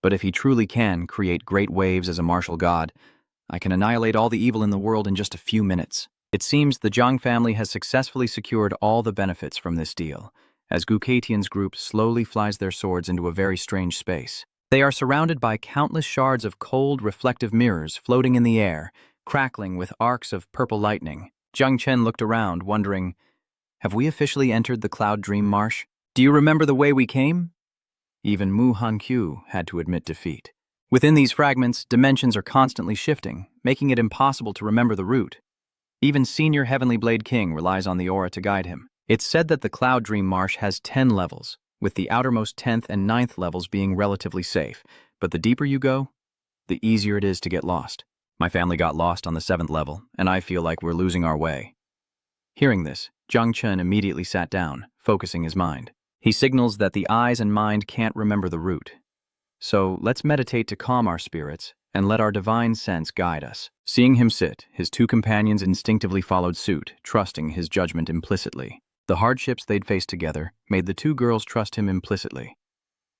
But if he truly can create great waves as a martial god, I can annihilate all the evil in the world in just a few minutes. It seems the Zhang family has successfully secured all the benefits from this deal, as Gu Kaitian's group slowly flies their swords into a very strange space. They are surrounded by countless shards of cold, reflective mirrors floating in the air, crackling with arcs of purple lightning. Jung Chen looked around, wondering, have we officially entered the Cloud Dream Marsh? Do you remember the way we came? Even Mu Hankyu had to admit defeat. Within these fragments, dimensions are constantly shifting, making it impossible to remember the route. Even Senior Heavenly Blade King relies on the aura to guide him. It's said that the Cloud Dream Marsh has 10 levels, with the outermost 10th and 9th levels being relatively safe, but the deeper you go, the easier it is to get lost. My family got lost on the 7th level, and I feel like we're losing our way. Hearing this, Jung Chen immediately sat down, focusing his mind. He signals that the eyes and mind can't remember the route. So let's meditate to calm our spirits and let our divine sense guide us. Seeing him sit, his 2 companions instinctively followed suit, trusting his judgment implicitly. The hardships they'd faced together made the 2 girls trust him implicitly.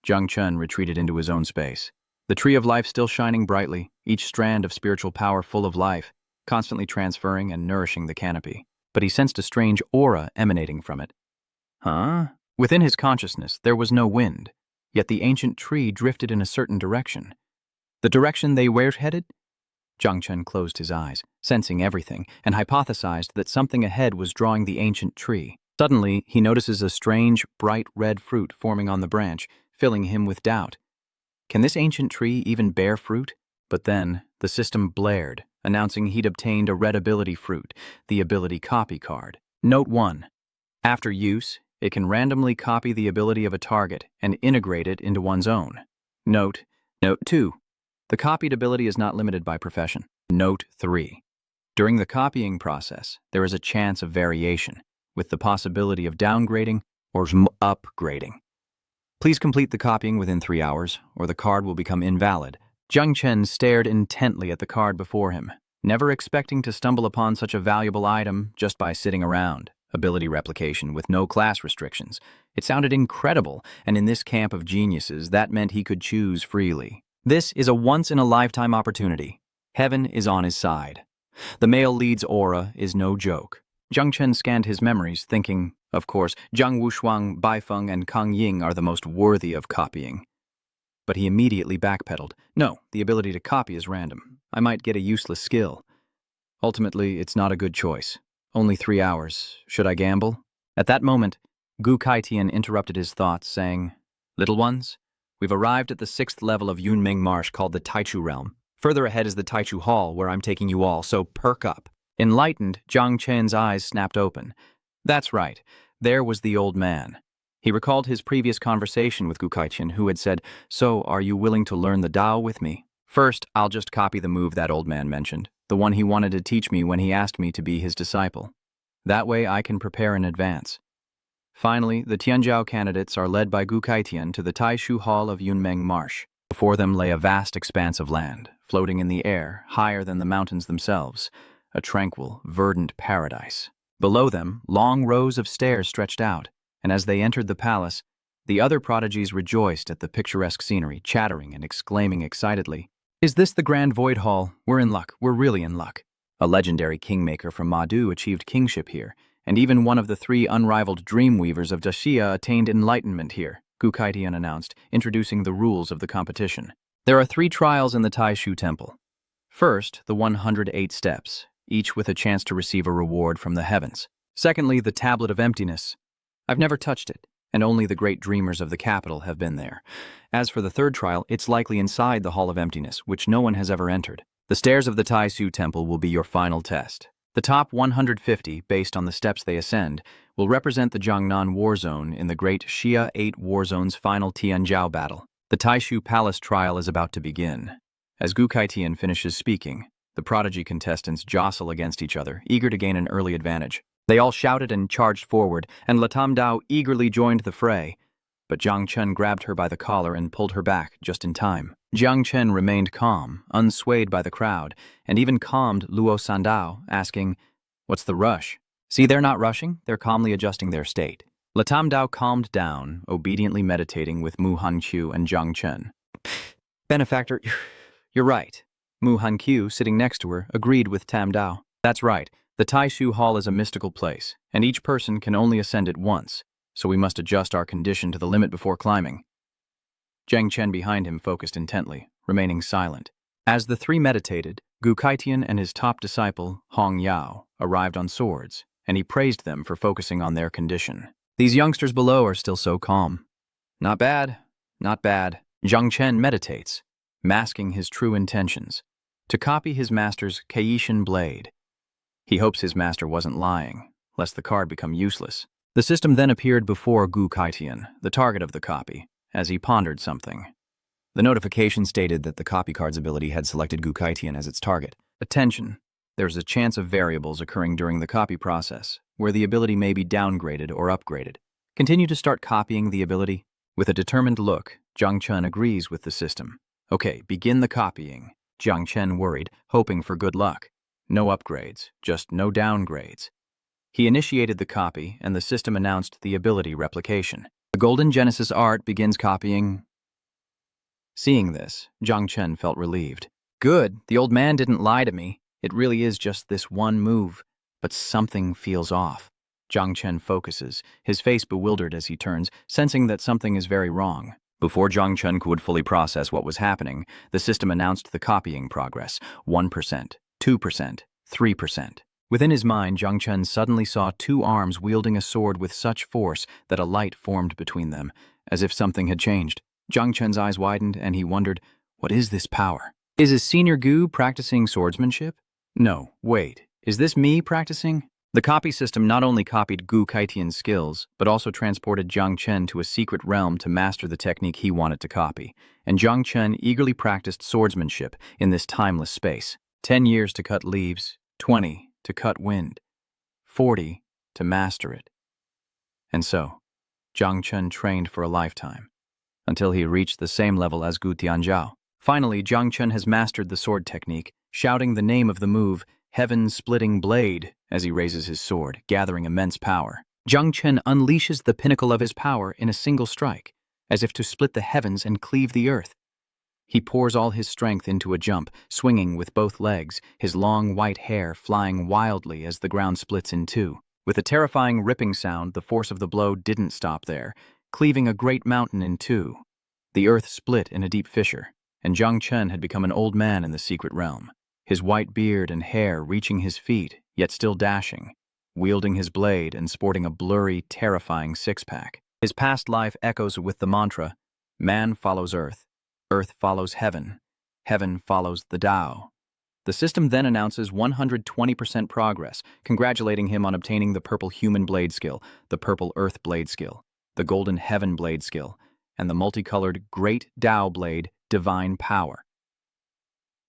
Jung Chen retreated into his own space. The tree of life still shining brightly, each strand of spiritual power full of life, constantly transferring and nourishing the canopy. But he sensed a strange aura emanating from it. Huh? Within his consciousness, there was no wind, yet the ancient tree drifted in a certain direction. The direction they were headed? Jung Chen closed his eyes, sensing everything, and hypothesized that something ahead was drawing the ancient tree. Suddenly, he notices a strange, bright red fruit forming on the branch, filling him with doubt. Can this ancient tree even bear fruit? But then, the system blared, announcing he'd obtained a red ability fruit, the ability copy card. Note 1. After use, it can randomly copy the ability of a target and integrate it into one's own. Note 2. The copied ability is not limited by profession. Note 3. During the copying process, there is a chance of variation, with the possibility of downgrading or upgrading. Please complete the copying within 3 hours, or the card will become invalid. Jung Chen stared intently at the card before him, never expecting to stumble upon such a valuable item just by sitting around. Ability replication with no class restrictions. It sounded incredible, and in this camp of geniuses, that meant he could choose freely. This is a once-in-a-lifetime opportunity. Heaven is on his side. The male lead's aura is no joke. Jung Chen scanned his memories, thinking, of course, Zhang Wushuang, Baifeng, and Kang Ying are the most worthy of copying. But he immediately backpedaled. No, the ability to copy is random. I might get a useless skill. Ultimately, it's not a good choice. Only 3 hours. Should I gamble? At that moment, Gu Kaitian interrupted his thoughts, saying, Little ones, we've arrived at the 6th level of Yunming Marsh called the Taichu Realm. Further ahead is the Taichu Hall, where I'm taking you all, so perk up. Enlightened, Zhang Chen's eyes snapped open. That's right. There was the old man. He recalled his previous conversation with Gu Kaitian, who had said, So, are you willing to learn the Tao with me? First, I'll just copy the move that old man mentioned, the one he wanted to teach me when he asked me to be his disciple. That way I can prepare in advance. Finally, the Tianjiao candidates are led by Gu Kaitian to the Taishu Hall of Yunmeng Marsh. Before them lay a vast expanse of land, floating in the air, higher than the mountains themselves, a tranquil, verdant paradise. Below them, long rows of stairs stretched out, and as they entered the palace, the other prodigies rejoiced at the picturesque scenery, chattering and exclaiming excitedly, Is this the Grand Void Hall? We're in luck. We're really in luck. A legendary kingmaker from Madu achieved kingship here, and even one of the 3 unrivaled dream weavers of Dashia attained enlightenment here. Gu Kaitian announced, introducing the rules of the competition. There are 3 trials in the Taishu Temple. First, the 108 steps, each with a chance to receive a reward from the heavens. Secondly, the Tablet of Emptiness. I've never touched it, and only the great dreamers of the capital have been there. As for the third trial, it's likely inside the Hall of Emptiness, which no one has ever entered. The stairs of the Taishu Temple will be your final test. The top 150, based on the steps they ascend, will represent the Jiangnan War Zone in the Great Xia 8 War Zone's final Tianjiao battle. The Taishu Palace trial is about to begin. As Gu Kaitian finishes speaking, the prodigy contestants jostle against each other, eager to gain an early advantage. They all shouted and charged forward, and Latam Dao eagerly joined the fray. But Jung Chen grabbed her by the collar and pulled her back just in time. Jung Chen remained calm, unswayed by the crowd, and even calmed Luo Sandao, asking, "What's the rush?" "See, they're not rushing, they're calmly adjusting their state." Latam Dao calmed down, obediently meditating with Mu Hanqiu and Jung Chen. "Benefactor, you're right." Mu Hanqiu, sitting next to her, agreed with Tam Dao. "That's right. The Taishu Hall is a mystical place, and each person can only ascend it once, so we must adjust our condition to the limit before climbing." Zheng Chen behind him focused intently, remaining silent. As the 3 meditated, Gu Kaitian and his top disciple, Hong Yao, arrived on swords, and he praised them for focusing on their condition. "These youngsters below are still so calm." "Not bad, not bad." Zheng Chen meditates, masking his true intentions, to copy his master's Keishin blade. He hopes his master wasn't lying, lest the card become useless. The system then appeared before Gu Kaitian, the target of the copy, as he pondered something. The notification stated that the copy card's ability had selected Gu Kaitian as its target. Attention! There's a chance of variables occurring during the copy process, where the ability may be downgraded or upgraded. Continue to start copying the ability. With a determined look, Zhang Chen agrees with the system. "Okay, begin the copying." Zhang Chen worried, hoping for good luck. No upgrades, just no downgrades. He initiated the copy, and the system announced the ability replication. The Golden Genesis art begins copying. Seeing this, Zhang Chen felt relieved. "Good, the old man didn't lie to me. It really is just this one move, but something feels off." Zhang Chen focuses, his face bewildered as he turns, sensing that something is very wrong. Before Zhang Chen could fully process what was happening, the system announced the copying progress: 1%, 2%, 3%. Within his mind, Zhang Chen suddenly saw 2 arms wielding a sword with such force that a light formed between them, as if something had changed. Zhang Chen's eyes widened, and he wondered, what is this power? Is his senior Gu practicing swordsmanship? No, wait, is this me practicing? The copy system not only copied Gu Kaitian's skills, but also transported Zhang Chen to a secret realm to master the technique he wanted to copy, and Zhang Chen eagerly practiced swordsmanship in this timeless space. 10 years to cut leaves, 20 to cut wind, 40 to master it. And so, Zhang Chen trained for a lifetime, until he reached the same level as Gu Tianjiao. Finally, Zhang Chen has mastered the sword technique, shouting the name of the move, Heaven-Splitting Blade, as he raises his sword, gathering immense power. Zhang Chen unleashes the pinnacle of his power in a single strike, as if to split the heavens and cleave the earth. He pours all his strength into a jump, swinging with both legs, his long white hair flying wildly as the ground splits in two. With a terrifying ripping sound, the force of the blow didn't stop there, cleaving a great mountain in two. The earth split in a deep fissure, and Zhang Chen had become an old man in the secret realm, his white beard and hair reaching his feet, yet still dashing, wielding his blade and sporting a blurry, terrifying six-pack. His past life echoes with the mantra, man follows earth, earth follows heaven, heaven follows the Tao. The system then announces 120% progress, congratulating him on obtaining the purple human blade skill, the purple earth blade skill, the golden heaven blade skill, and the multicolored great Tao blade, divine power.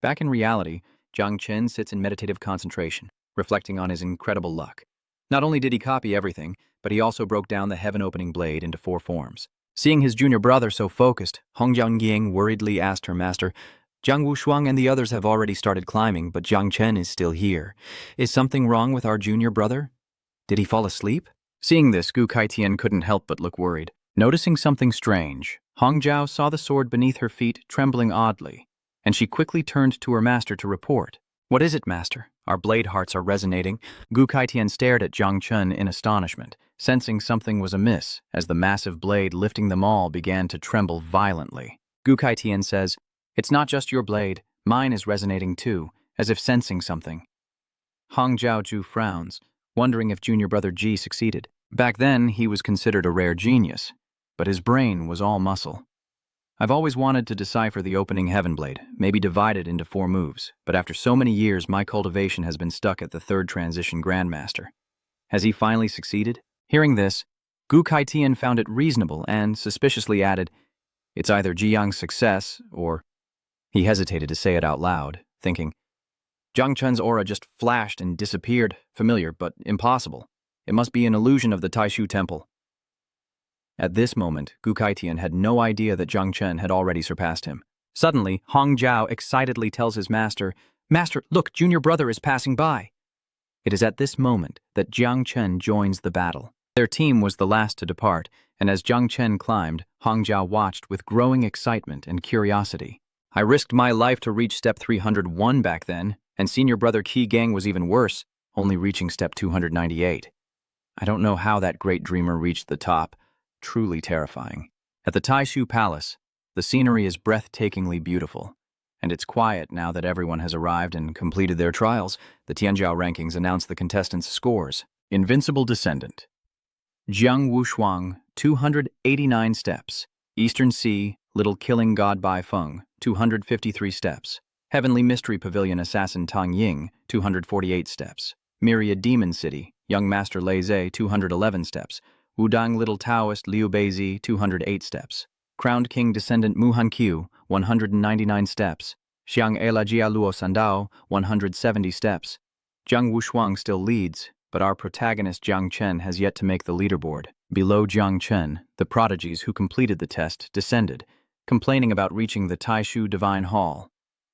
Back in reality, Zhang Chen sits in meditative concentration, reflecting on his incredible luck. Not only did he copy everything, but he also broke down the heaven-opening blade into 4 forms. Seeing his junior brother so focused, Hong Jiangying worriedly asked her master, Jiang Wushuang and the others have already started climbing, but Zhang Chen is still here. Is something wrong with our junior brother? Did he fall asleep? Seeing this, Gu Kaitian couldn't help but look worried. Noticing something strange, Hong Jiao saw the sword beneath her feet trembling oddly, and she quickly turned to her master to report. What is it, master? Our blade hearts are resonating. Gu Kaitian stared at Jung Chen in astonishment, sensing something was amiss as the massive blade lifting them all began to tremble violently. Gu Kaitian says, "It's not just your blade. Mine is resonating too, as if sensing something." Hong Jiaoju frowns, wondering if junior brother Ji succeeded. Back then, he was considered a rare genius, but his brain was all muscle. I've always wanted to decipher the opening Heaven Blade, maybe divide it into 4 moves, but after so many years, my cultivation has been stuck at the 3rd transition Grandmaster. Has he finally succeeded? Hearing this, Gu Kaitian found it reasonable and suspiciously added, "It's either Ji Yang's success, or..." He hesitated to say it out loud, thinking, Jung Chen's aura just flashed and disappeared, familiar but impossible. It must be an illusion of the Taishu Temple. At this moment, Gu Kaitian had no idea that Jung Chen had already surpassed him. Suddenly, Hong Jiao excitedly tells his master, "Master, look, junior brother is passing by." It is at this moment that Jung Chen joins the battle. Their team was the last to depart, and as Jung Chen climbed, Hong Jiao watched with growing excitement and curiosity. "I risked my life to reach step 301 back then, and senior brother Qi Gang was even worse, only reaching step 298. I don't know how that great dreamer reached the top. Truly terrifying." At the Taishu Palace, the scenery is breathtakingly beautiful, and it's quiet now that everyone has arrived and completed their trials. The Tianjiao rankings announce the contestants' scores. Invincible Descendant. Jiang Wushuang, 289 steps. Eastern Sea, Little Killing God Bai Feng, 253 steps. Heavenly Mystery Pavilion Assassin Tang Ying, 248 steps. Myriad Demon City, Young Master Lei Zhe, 211 steps. Wudang Little Taoist Liu Beizi, 208 steps. Crowned King Descendant Mu Hanqiu, 199 steps. Xiang Ela Jia Luo Sandao, 170 steps. Jiang Wushuang still leads, but our protagonist Jiang Chen has yet to make the leaderboard. Below Jiang Chen, the prodigies who completed the test descended, complaining about reaching the Taishu Divine Hall.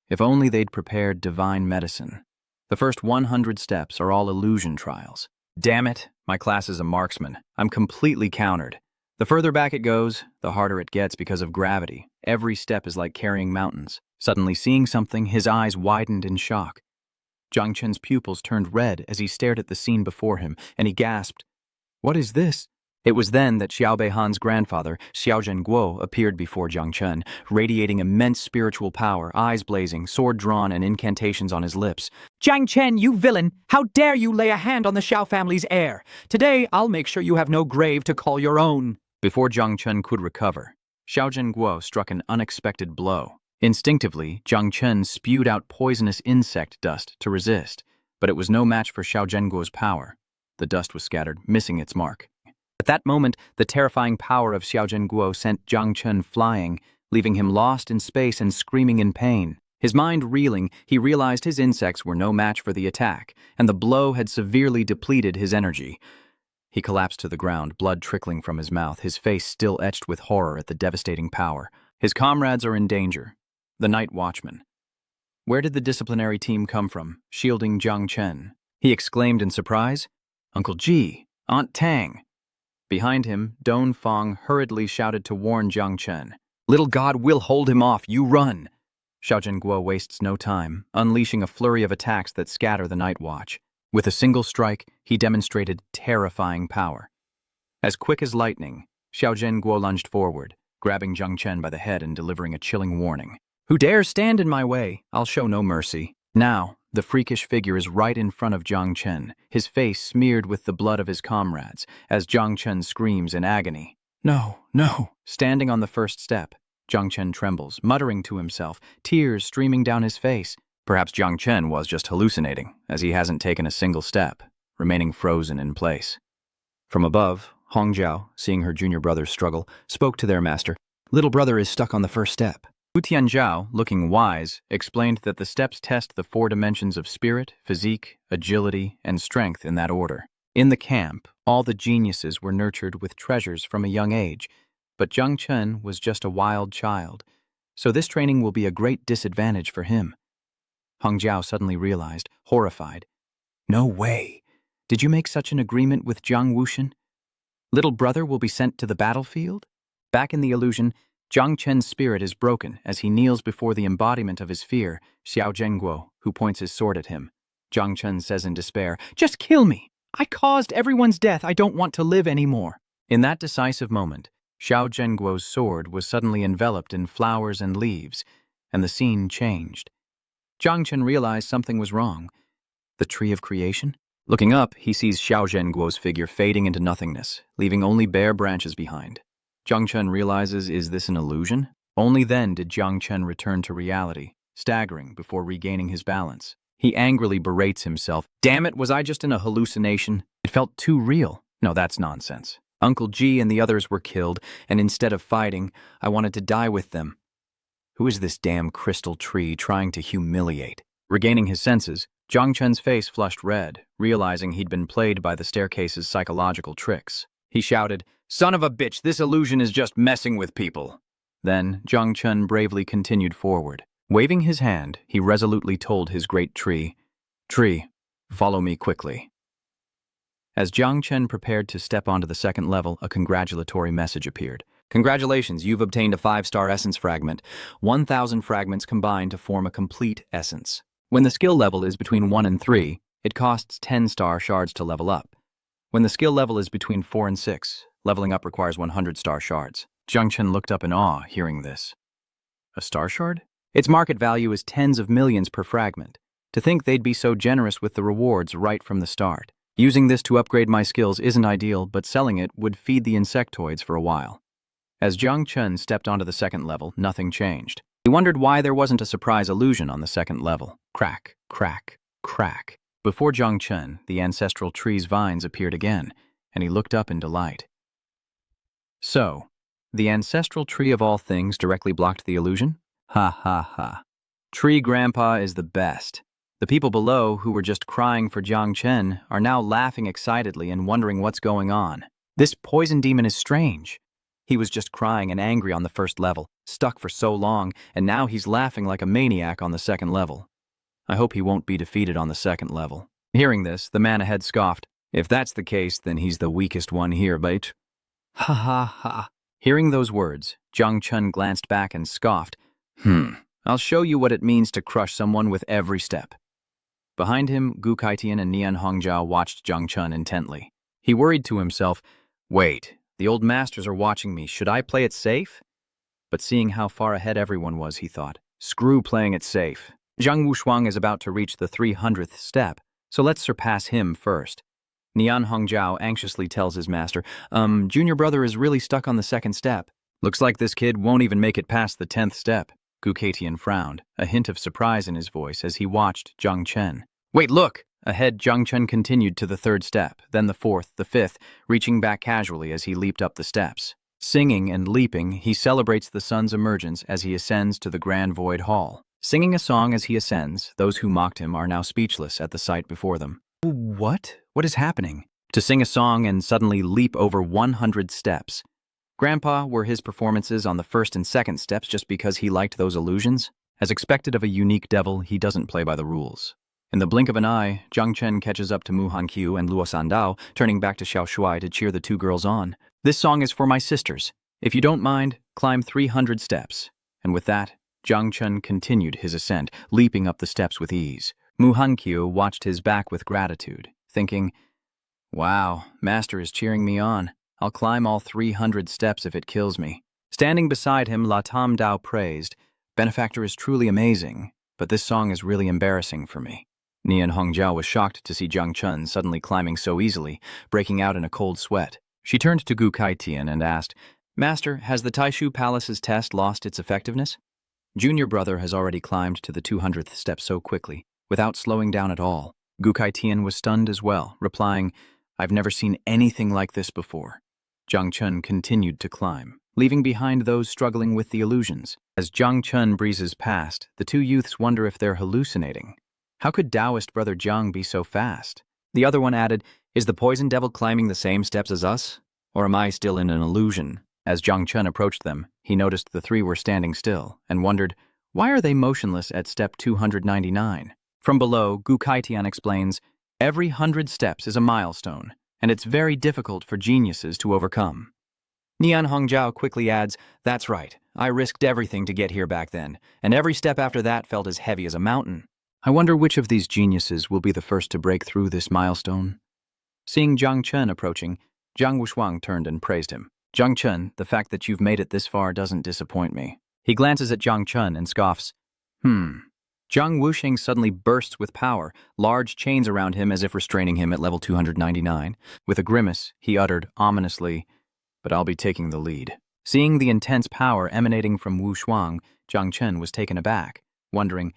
If only they'd prepared divine medicine. The first 100 steps are all illusion trials. Damn it, my class is a marksman. I'm completely countered. The further back it goes, the harder it gets because of gravity. Every step is like carrying mountains. Suddenly seeing something, his eyes widened in shock. Jiang Chen's pupils turned red as he stared at the scene before him, and he gasped, "What is this?" It was then that Xiao Beihan's grandfather, Xiao Zhenguo, appeared before Jiang Chen, radiating immense spiritual power, eyes blazing, sword drawn, and incantations on his lips. "Jiang Chen, you villain! How dare you lay a hand on the Xiao family's heir? Today, I'll make sure you have no grave to call your own." Before Jiang Chen could recover, Xiao Zhenguo struck an unexpected blow. Instinctively, Jiang Chen spewed out poisonous insect dust to resist, but it was no match for Xiao Zhenguo's power. The dust was scattered, missing its mark. At that moment, the terrifying power of Xiao Zhenguo sent Jiang Chen flying, leaving him lost in space and screaming in pain. His mind reeling, he realized his insects were no match for the attack, and the blow had severely depleted his energy. He collapsed to the ground, blood trickling from his mouth, his face still etched with horror at the devastating power. His comrades are in danger. The Night Watchman. Where did the disciplinary team come from, shielding Jiang Chen? He exclaimed in surprise. Uncle Ji, Aunt Tang. Behind him, Don Fong hurriedly shouted to warn Jiang Chen. "Little God will hold him off, you run!" Xiao Zhenguo wastes no time, unleashing a flurry of attacks that scatter the Night Watch. With a single strike, he demonstrated terrifying power. As quick as lightning, Xiao Zhenguo lunged forward, grabbing Jiang Chen by the head and delivering a chilling warning. "Who dares stand in my way? I'll show no mercy." Now, the freakish figure is right in front of Jiang Chen, his face smeared with the blood of his comrades, as Jiang Chen screams in agony. "No, no!" Standing on the first step, Jiang Chen trembles, muttering to himself, tears streaming down his face. Perhaps Jiang Chen was just hallucinating, as he hasn't taken a single step, remaining frozen in place. From above, Hong Jiao, seeing her junior brothers struggle, spoke to their master. "Little brother is stuck on the first step." Wu Tianjiao, looking wise, explained that the steps test the 4 dimensions of spirit, physique, agility, and strength in that order. In the camp, all the geniuses were nurtured with treasures from a young age, but Jiang Chen was just a wild child, so this training will be a great disadvantage for him. Hong Jiao suddenly realized, horrified. "No way! Did you make such an agreement with Jiang Wushan? Little brother will be sent to the battlefield?" Back in the illusion, Jung Chen's spirit is broken as he kneels before the embodiment of his fear, Xiao Zhengguo, who points his sword at him. Jung Chen says in despair, "Just kill me! I caused everyone's death. I don't want to live anymore." In that decisive moment, Xiao Zhengguo's sword was suddenly enveloped in flowers and leaves, and the scene changed. Jung Chen realized something was wrong. The tree of creation? Looking up, he sees Xiao Zhengguo's figure fading into nothingness, leaving only bare branches behind. Jung Chen realizes, is this an illusion? Only then did Jung Chen return to reality, staggering before regaining his balance. He angrily berates himself. Damn it, was I just in a hallucination? It felt too real. No, that's nonsense. Uncle G and the others were killed, and instead of fighting, I wanted to die with them. Who is this damn crystal tree trying to humiliate? Regaining his senses, Jung Chen's face flushed red, realizing he'd been played by the staircase's psychological tricks. He shouted, "Son of a bitch, this illusion is just messing with people." Then, Jung Chen bravely continued forward. Waving his hand, he resolutely told his great tree, "Tree, follow me quickly." As Jung Chen prepared to step onto the second level, a congratulatory message appeared. "Congratulations, you've obtained a 5-star essence fragment. 1,000 fragments combine to form a complete essence. When the skill level is between 1 and 3, it costs 10-star shards to level up. When the skill level is between 4 and 6, leveling up requires 100-star shards." Jung Chen looked up in awe, hearing this. A star shard? Its market value is tens of millions per fragment. To think they'd be so generous with the rewards right from the start. Using this to upgrade my skills isn't ideal, but selling it would feed the insectoids for a while. As Jung Chen stepped onto the second level, nothing changed. He wondered why there wasn't a surprise illusion on the second level. Crack, crack, crack. Before Jung Chen, the ancestral tree's vines appeared again, and he looked up in delight. So, the ancestral tree of all things directly blocked the illusion? Ha ha ha. Tree Grandpa is the best. The people below, who were just crying for Jung Chen, are now laughing excitedly and wondering what's going on. This poison demon is strange. He was just crying and angry on the first level, stuck for so long, and now he's laughing like a maniac on the second level. I hope he won't be defeated on the second level. Hearing this, the man ahead scoffed. If that's the case, then he's the weakest one here, mate. Ha ha ha. Hearing those words, Jung Chen glanced back and scoffed. I'll show you what it means to crush someone with every step. Behind him, Gu Kaitian and Nian Hongjiao watched Jung Chen intently. He worried to himself, wait, the old masters are watching me. Should I play it safe? But seeing how far ahead everyone was, he thought, screw playing it safe. Zhang Wushuang is about to reach the 300th step, so let's surpass him first. Nian Hongjiao anxiously tells his master, junior brother is really stuck on the second step. Looks like this kid won't even make it past the 10th step. Gu Kaitian frowned, a hint of surprise in his voice as he watched Jung Chen. Wait, look! Ahead, Jung Chen continued to the 3rd step, then the 4th, the 5th, reaching back casually as he leaped up the steps. Singing and leaping, he celebrates the sun's emergence as he ascends to the Grand Void Hall. Singing a song as he ascends, those who mocked him are now speechless at the sight before them. What? What is happening? To sing a song and suddenly leap over 100 steps. Grandpa, were his performances on the 1st and 2nd steps just because he liked those illusions? As expected of a unique devil, he doesn't play by the rules. In the blink of an eye, Jung Chen catches up to Mu Hanqiu and Luo Sandao, turning back to Xiao Shuai to cheer the two girls on. This song is for my sisters. If you don't mind, climb 300 steps. And with that, Jung Chen continued his ascent, leaping up the steps with ease. Mu Hanqiu watched his back with gratitude, thinking, wow, Master is cheering me on. I'll climb all 300 steps if it kills me. Standing beside him, La Tam Dao praised, Benefactor is truly amazing, but this song is really embarrassing for me. Nian Hongjiao was shocked to see Jung Chen suddenly climbing so easily, breaking out in a cold sweat. She turned to Gu Kaitian and asked, Master, has the Taishu Palace's test lost its effectiveness? Junior brother has already climbed to the 200th step so quickly, without slowing down at all. Gu Kaitian was stunned as well, replying, I've never seen anything like this before. Jung Chen continued to climb, leaving behind those struggling with the illusions. As Jung Chen breezes past, the two youths wonder if they're hallucinating. How could Taoist brother Zhang be so fast? The other one added, is the poison devil climbing the same steps as us? Or am I still in an illusion? As Jung Chen approached them, he noticed the three were standing still and wondered, why are they motionless at step 299? From below, Gu Kaitian explains, every 100 steps is a milestone, and it's very difficult for geniuses to overcome. Nian Hongjiao quickly adds, that's right, I risked everything to get here back then, and every step after that felt as heavy as a mountain. I wonder which of these geniuses will be the first to break through this milestone. Seeing Jung Chen approaching, Jiang Wuxuang turned and praised him. Jung Chen, the fact that you've made it this far doesn't disappoint me. He glances at Jung Chen and scoffs. Jiang Wuxing suddenly bursts with power, large chains around him as if restraining him at level 299. With a grimace, he uttered ominously, "But I'll be taking the lead." Seeing the intense power emanating from Wu Shuang, Jung Chen was taken aback, wondering,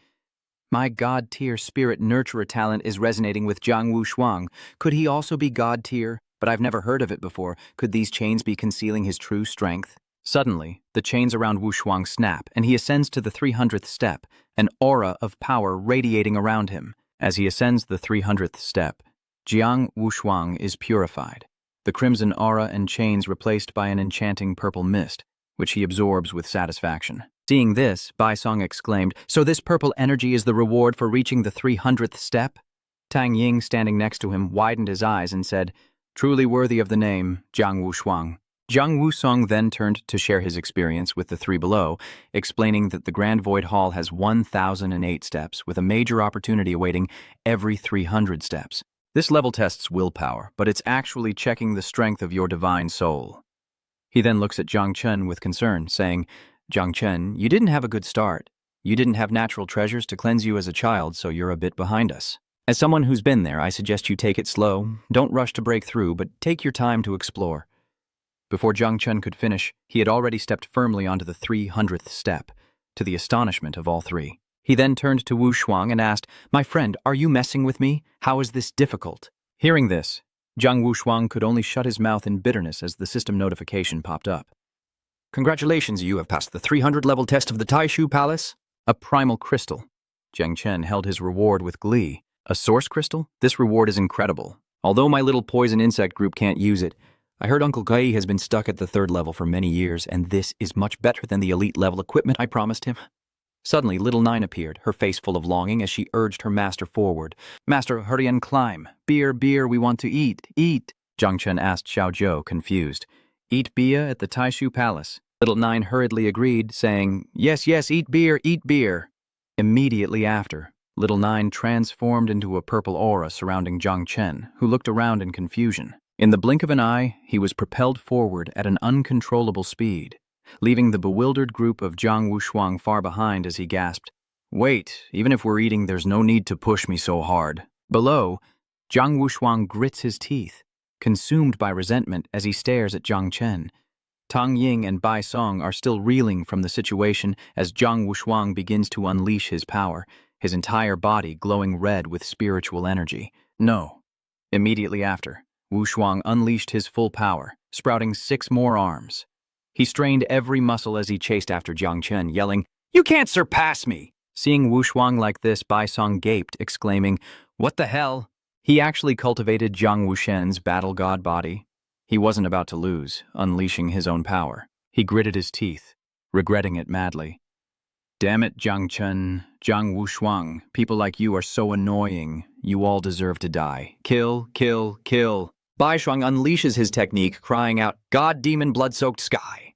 my God-tier spirit nurturer talent is resonating with Jiang Wu Shuang. Could he also be God-tier? But I've never heard of it before. Could these chains be concealing his true strength? Suddenly, the chains around Wu Shuang snap, and he ascends to the 300th step, an aura of power radiating around him. As he ascends the 300th step, Jiang Wu Shuang is purified, the crimson aura and chains replaced by an enchanting purple mist, which he absorbs with satisfaction. Seeing this, Bai Song exclaimed, "So this purple energy is the reward for reaching the 300th step?" Tang Ying, standing next to him, widened his eyes and said, "Truly worthy of the name, Jiang Wu Shuang." Jiang Wu Song then turned to share his experience with the three below, explaining that the Grand Void Hall has 1,008 steps, with a major opportunity awaiting every 300 steps. This level tests willpower, but it's actually checking the strength of your divine soul. He then looks at Jung Chen with concern, saying, "Jung Chen, you didn't have a good start. You didn't have natural treasures to cleanse you as a child, so you're a bit behind us. As someone who's been there, I suggest you take it slow. Don't rush to break through, but take your time to explore." Before Jung Chen could finish, he had already stepped firmly onto the 300th step, to the astonishment of all three. He then turned to Wu Shuang and asked, "My friend, are you messing with me? How is this difficult?" Hearing this, Jiang Wu Shuang could only shut his mouth in bitterness as the system notification popped up. "Congratulations, you have passed the 300-level test of the Taishu Palace." A primal crystal. Jiang Chen held his reward with glee. A source crystal? This reward is incredible. Although my little poison insect group can't use it, I heard Uncle Gai has been stuck at the 3rd level for many years, and this is much better than the elite level equipment I promised him. Suddenly, little Nine appeared, her face full of longing as she urged her master forward. "Master, hurry and climb. Beer, beer, we want to eat, eat." Jung Chen asked Xiao Zhou, confused. "Eat beer at the Taishu Palace." Little Nine hurriedly agreed, saying, "Yes, yes, eat beer, eat beer." Immediately after, Little Nine transformed into a purple aura surrounding Jung Chen, who looked around in confusion. In the blink of an eye, he was propelled forward at an uncontrollable speed, leaving the bewildered group of Jiang Wu Shuang far behind as he gasped, "Wait, even if we're eating, there's no need to push me so hard." Below, Jiang Wu Shuang grits his teeth, consumed by resentment as he stares at Jung Chen. Tang Ying and Bai Song are still reeling from the situation as Jiang Wu Shuang begins to unleash his power, his entire body glowing red with spiritual energy. No. Immediately after, Wu Shuang unleashed his full power, sprouting 6 more arms. He strained every muscle as he chased after Jiang Chen, yelling, "You can't surpass me!" Seeing Wu Shuang like this, Bai Song gaped, exclaiming, "What the hell?" He actually cultivated Jiang Wushen's battle god body. He wasn't about to lose, unleashing his own power. He gritted his teeth, regretting it madly. "Damn it, Jiang Chen, Jiang Wu Shuang, people like you are so annoying. You all deserve to die. Kill, kill, kill." Bai Shuang unleashes his technique, crying out, "God, demon, blood-soaked sky!"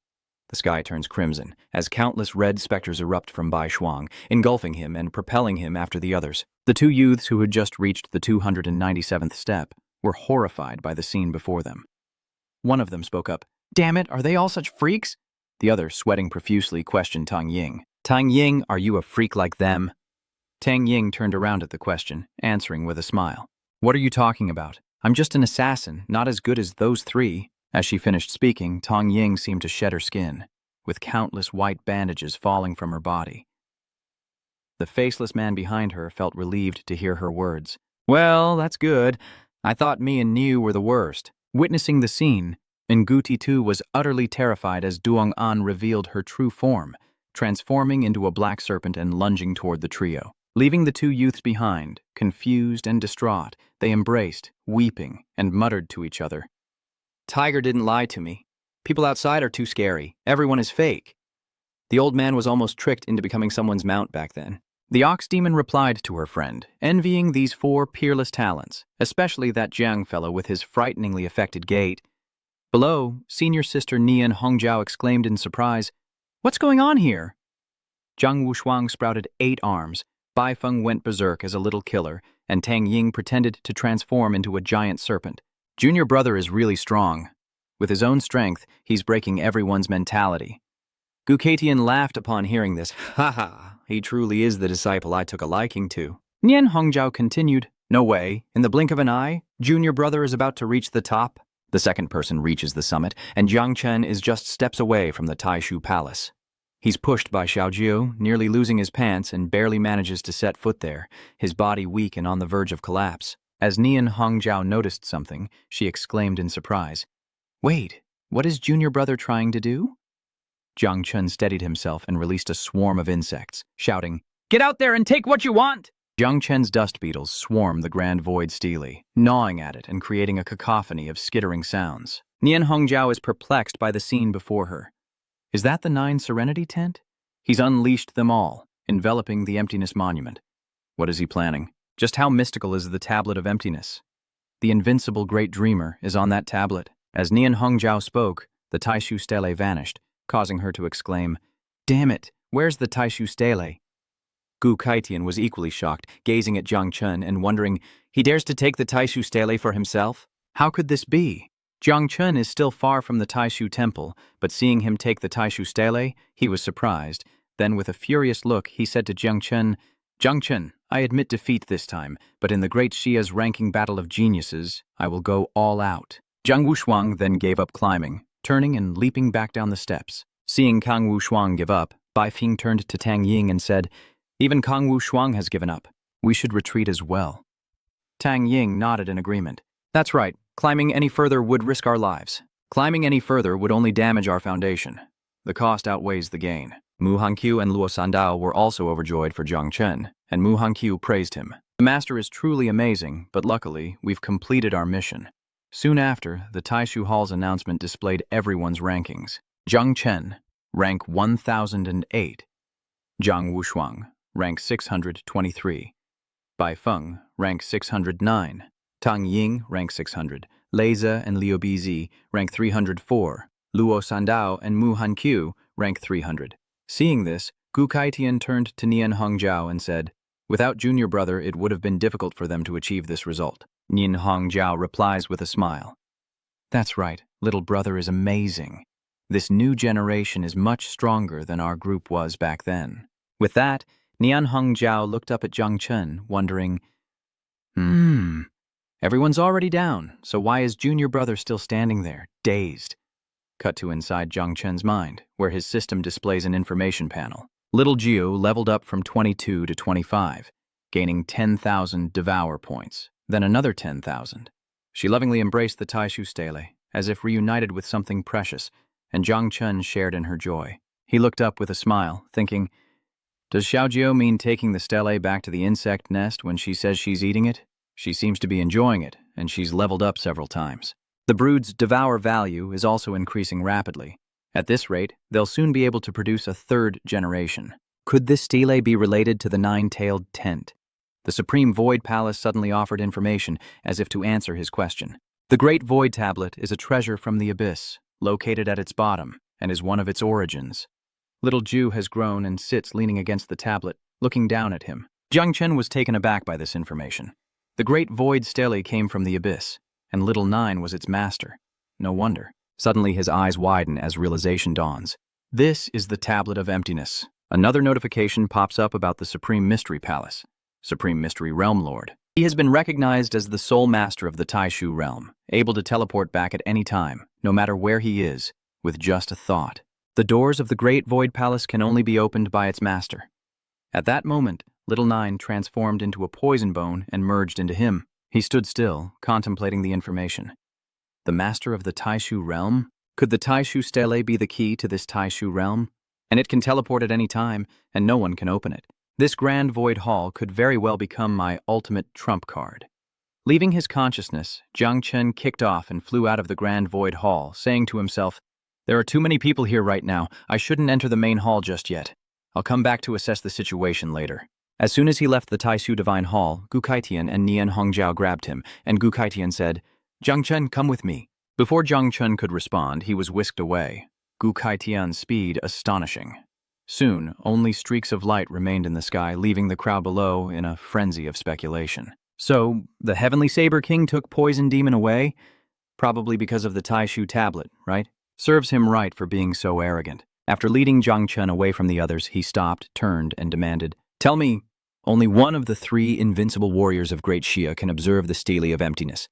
The sky turns crimson, as countless red specters erupt from Bai Shuang, engulfing him and propelling him after the others. The 2 youths who had just reached the 297th step were horrified by the scene before them. One of them spoke up, "Damn it, are they all such freaks?" The other, sweating profusely, questioned Tang Ying. "Tang Ying, are you a freak like them?" Tang Ying turned around at the question, answering with a smile. "What are you talking about? I'm just an assassin, not as good as those 3. As she finished speaking, Tang Ying seemed to shed her skin, with countless white bandages falling from her body. The faceless man behind her felt relieved to hear her words. "Well, that's good. I thought me and Niu were the worst." Witnessing the scene, Nguti too was utterly terrified as Duong An revealed her true form, transforming into a black serpent and lunging toward the trio. Leaving the 2 youths behind, confused and distraught, they embraced, weeping, and muttered to each other, "Tiger didn't lie to me. People outside are too scary. Everyone is fake." The old man was almost tricked into becoming someone's mount back then. The ox demon replied to her friend, envying these 4 peerless talents, especially that Jiang fellow with his frighteningly affected gait. Below, senior sister Nian Hongjiao exclaimed in surprise, What's going on here? Zhang Wushuang sprouted 8 arms, Bai Feng went berserk as a little killer, and Tang Ying pretended to transform into a giant serpent. Junior brother is really strong. With his own strength, he's breaking everyone's mentality. Gu Keitian laughed upon hearing this. Ha ha, he truly is the disciple I took a liking to. Nian Hongjiao continued, No way, in the blink of an eye, Junior brother is about to reach the top. The second person reaches the summit, and Jung Chen is just steps away from the Taishu Palace. He's pushed by Xiaojiu, nearly losing his pants, and barely manages to set foot there, his body weak and on the verge of collapse. As Nian Hongjiao noticed something, she exclaimed in surprise, Wait, what is Junior brother trying to do? Jung Chen steadied himself and released a swarm of insects, shouting, Get out there and take what you want! Jung Chen's dust beetles swarmed the Grand Void Stele, gnawing at it and creating a cacophony of skittering sounds. Nian Hongjiao is perplexed by the scene before her. Is that the 9 Serenity tent? He's unleashed them all, enveloping the Emptiness Monument. What is he planning? Just how mystical is the Tablet of Emptiness? The invincible Great Dreamer is on that tablet. As Nian Hongjiao spoke, the Taishu Stele vanished, causing her to exclaim, Damn it, where's the Taishu Stele? Gu Keitian was equally shocked, gazing at Zhang Chen and wondering, he dares to take the Taishu Stele for himself? How could this be? Zhang Chen is still far from the Taishu temple, but seeing him take the Taishu Stele, he was surprised. Then with a furious look, he said to Zhang Chen, I admit defeat this time, but in the great Shia's ranking battle of geniuses, I will go all out. Zhang Wushuang then gave up climbing, turning and leaping back down the steps. Seeing Kang Wushuang give up, Bai Feng turned to Tang Ying and said, Even Kang Wushuang has given up. We should retreat as well. Tang Ying nodded in agreement. That's right. Climbing any further would risk our lives. Climbing any further would only damage our foundation. The cost outweighs the gain. Mu Hongqiu and Luo Sandao were also overjoyed for Zhang Chen, and Mu Hongqiu praised him. The master is truly amazing, but luckily, we've completed our mission. Soon after, the Taishu Hall's announcement displayed everyone's rankings. Zhang Chen, rank 1008. Zhang Wushuang, rank 623. Bai Feng, rank 609. Tang Ying, rank 600. Leiza and Liu Bizi, rank 304. Luo Sandao and Mu Hongqiu, rank 300. Seeing this, Gu Keitian turned to Nian Hongjiao and said, Without Junior brother, it would have been difficult for them to achieve this result. Nian Hongjiao replies with a smile. That's right, little brother is amazing. This new generation is much stronger than our group was back then. With that, Nian Hongjiao looked up at Zhang Chen, wondering, Everyone's already down, so why is Junior brother still standing there, dazed? Cut to inside Zhang Chen's mind, where his system displays an information panel. Little Jiu leveled up from 22 to 25, gaining 10,000 Devour points, then another 10,000. She lovingly embraced the Taishu Stele, as if reunited with something precious, and Zhang Chen shared in her joy. He looked up with a smile, thinking, Does Xiaojiu mean taking the stele back to the insect nest when she says she's eating it? She seems to be enjoying it, and she's leveled up several times. The brood's Devour value is also increasing rapidly. At this rate, they'll soon be able to produce a 3rd generation. Could this stele be related to the 9-tailed tent? The Supreme Void Palace suddenly offered information, as if to answer his question. The Great Void Tablet is a treasure from the abyss, located at its bottom, and is one of its origins. Little Ju has grown and sits leaning against the tablet, looking down at him. Zhang Chen was taken aback by this information. The Great Void Stele came from the abyss, and Little Nine was its master. No wonder. Suddenly his eyes widen as realization dawns. This is the Tablet of Emptiness. Another notification pops up about the Supreme Mystery Palace, Supreme Mystery Realm Lord. He has been recognized as the sole master of the Taishu realm, able to teleport back at any time, no matter where he is, with just a thought. The doors of the Great Void Palace can only be opened by its master. At that moment, Little Nine transformed into a poison bone and merged into him. He stood still, contemplating the information. The master of the Taishu realm? Could the Taishu Stele be the key to this Taishu realm? And it can teleport at any time, and no one can open it. This Grand Void Hall could very well become my ultimate trump card. Leaving his consciousness, Zhang Chen kicked off and flew out of the Grand Void Hall, saying to himself, There are too many people here right now. I shouldn't enter the main hall just yet. I'll come back to assess the situation later. As soon as he left the Taishu Divine Hall, Gu Keitian and Nian Hongjiao grabbed him, and Gu Keitian said, Zhang Chen, come with me. Before Zhang Chen could respond, he was whisked away. Gu Kaitian's speed astonishing. Soon, only streaks of light remained in the sky, leaving the crowd below in a frenzy of speculation. So, the Heavenly Saber King took Poison Demon away? Probably because of the Taishu tablet, right? Serves him right for being so arrogant. After leading Jung Chen away from the others, he stopped, turned, and demanded, "Tell me, only one of the 3 invincible warriors of Great Shia can observe the stele of emptiness.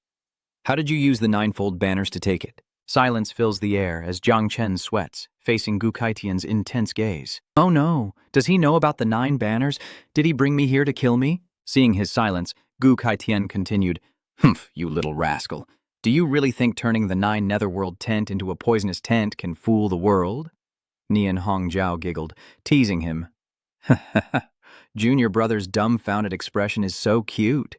How did you use the 9-fold banners to take it?" Silence fills the air as Jung Chen sweats, facing Gu Kaitian's intense gaze. "Oh no, does he know about the 9 banners? Did he bring me here to kill me?" Seeing his silence, Gu Kaitian continued, "Humph, you little rascal. Do you really think turning the 9 netherworld tent into a poisonous tent can fool the world?" Nian Hongjiao giggled, teasing him. Junior brother's dumbfounded expression is so cute.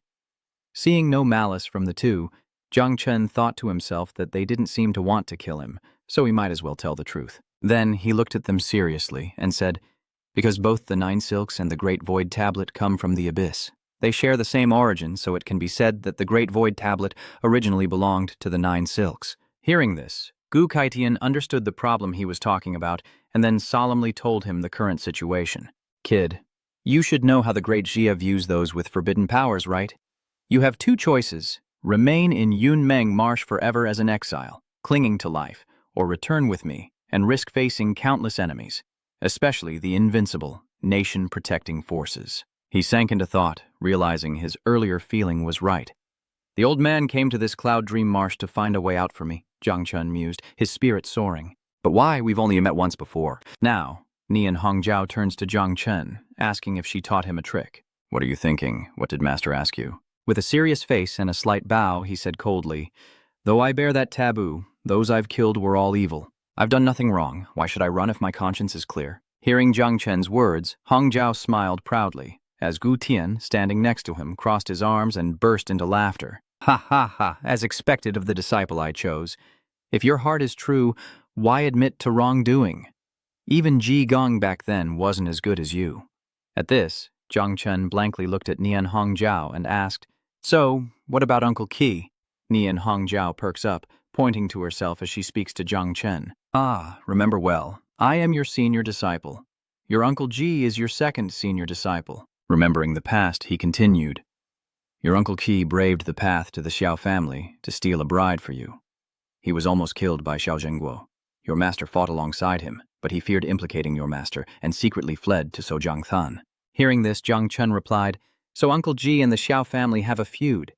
Seeing no malice from the two, Jung Chen thought to himself that they didn't seem to want to kill him, so he might as well tell the truth. Then he looked at them seriously and said, "Because both the 9 silks and the Great Void Tablet come from the Abyss. They share the same origin, so it can be said that the Great Void Tablet originally belonged to the 9 silks." Hearing this, Gu Kaitian understood the problem he was talking about and then solemnly told him the current situation. "Kid, you should know how the Great Xia views those with forbidden powers, right? You have 2 choices: remain in Yunmeng Marsh forever as an exile, clinging to life, or return with me and risk facing countless enemies, especially the invincible, nation-protecting forces." He sank into thought, realizing his earlier feeling was right. "The old man came to this Cloud Dream Marsh to find a way out for me," Jung Chen mused, his spirit soaring. "But why? We've only met once before." Now, Nian Hongjiao turns to Jung Chen, asking if she taught him a trick. "What are you thinking? What did Master ask you?" With a serious face and a slight bow, he said coldly, "Though I bear that taboo, those I've killed were all evil. I've done nothing wrong. Why should I run if my conscience is clear?" Hearing Jung Chen's words, Hongjiao smiled proudly, as Gu Tian, standing next to him, crossed his arms and burst into laughter. "Ha ha ha, as expected of the disciple I chose. If your heart is true, why admit to wrongdoing? Even Ji Gong back then wasn't as good as you." At this, Jung Chen blankly looked at Nian Hongjiao and asked, "So, what about Uncle Qi?" Nian Hongjiao perks up, pointing to herself as she speaks to Jung Chen. "Ah, remember well. I am your senior disciple. Your Uncle Ji is your second senior disciple." Remembering the past, he continued, "Your Uncle Qi braved the path to the Xiao family to steal a bride for you. He was almost killed by Xiao Zhengguo. Your master fought alongside him, but he feared implicating your master and secretly fled to Sojang Than." Hearing this, Jung Chen replied, "So Uncle Ji and the Xiao family have a feud."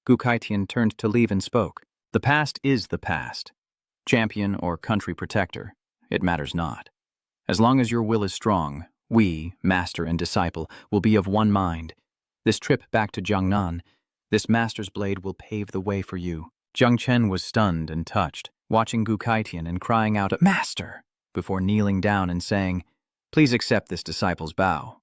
Gu Kaitian turned to leave and spoke. "The past is the past. Champion or country protector, it matters not. As long as your will is strong, we, master and disciple, will be of one mind. This trip back to Jiangnan, this master's blade will pave the way for you." Jung Chen was stunned and touched, watching Gu Kaitian and crying out, "Master!" before kneeling down and saying, "Please accept this disciple's bow."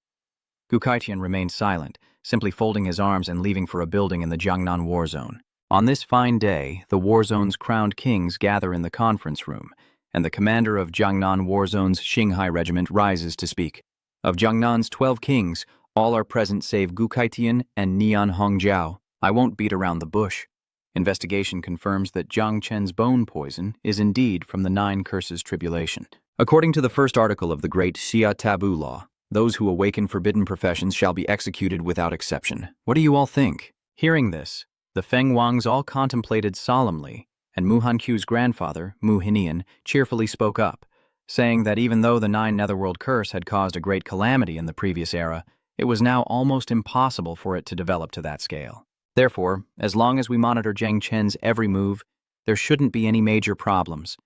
Gu Kaitian remained silent, simply folding his arms and leaving for a building in the Jiangnan war zone. On this fine day, the war zone's crowned kings gather in the conference room, and the commander of Jiangnan war zone's Xinghai regiment rises to speak. Of Jiangnan's 12 kings, all are present save Gu Kaitian and Nian Hongjiao. I won't beat around the bush. Investigation confirms that Jung Chen's bone poison is indeed from the 9 curses tribulation. According to the first article of the Great Xia Taboo Law, those who awaken forbidden professions shall be executed without exception. What do you all think? Hearing this, the Feng Wangs all contemplated solemnly, and Mu Hanqiu's grandfather, Mu Hinian, cheerfully spoke up, saying that even though the 9 netherworld curse had caused a great calamity in the previous era, it was now almost impossible for it to develop to that scale. Therefore, as long as we monitor Jung Chen's every move, there shouldn't be any major problems.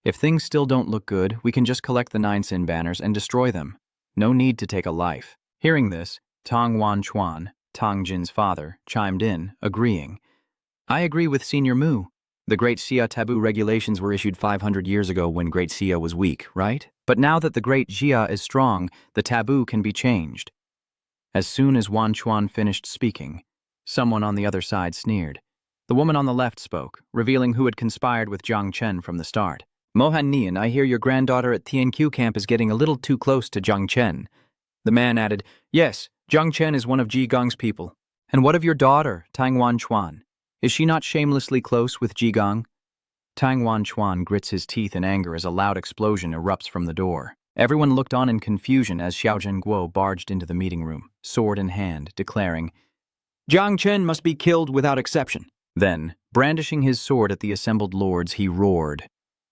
If things still don't look good, we can just collect the 9 sin banners and destroy them. No need to take a life. Hearing this, Tong Wan Chuan, Tong Jin's father, chimed in, agreeing. "I agree with Senior Mu. The Great Xia taboo regulations were issued 500 years ago when Great Xia was weak, right? But now that the Great Xia is strong, the taboo can be changed." As soon as Wan Chuan finished speaking, someone on the other side sneered. The woman on the left spoke, revealing who had conspired with Jung Chen from the start. "Mohan Nian, I hear your granddaughter at TNQ camp is getting a little too close to Jung Chen." The man added, "Yes, Jung Chen is one of Ji Gong's people." "And what of your daughter, Tang Wan Chuan? Is she not shamelessly close with Ji Gong?" Tang Wanchuan grits his teeth in anger as a loud explosion erupts from the door. Everyone looked on in confusion as Xiao Zhenguo barged into the meeting room, sword in hand, declaring, Jung Chen must be killed without exception. Then, brandishing his sword at the assembled lords, he roared,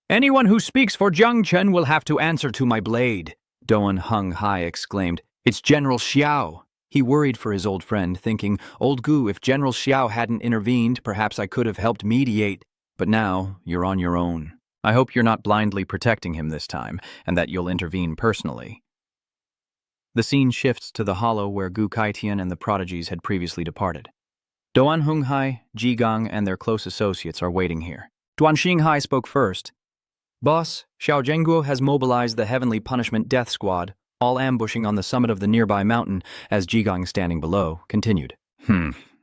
Anyone who speaks for Jung Chen will have to answer to my blade. Doan Hung Hai exclaimed, It's General Shiao. He worried for his old friend, thinking, Old Gu, if General Shiao hadn't intervened, perhaps I could have helped mediate. But now, you're on your own. I hope you're not blindly protecting him this time, and that you'll intervene personally. The scene shifts to the hollow where Gu Kaitian and the prodigies had previously departed. Doan Hung Hai, Ji Gang, and their close associates are waiting here. Duan Xinghai spoke first. Boss, Xiao Zhenguo has mobilized the Heavenly Punishment Death Squad, all ambushing on the summit of the nearby mountain, as Ji Gang, standing below, continued.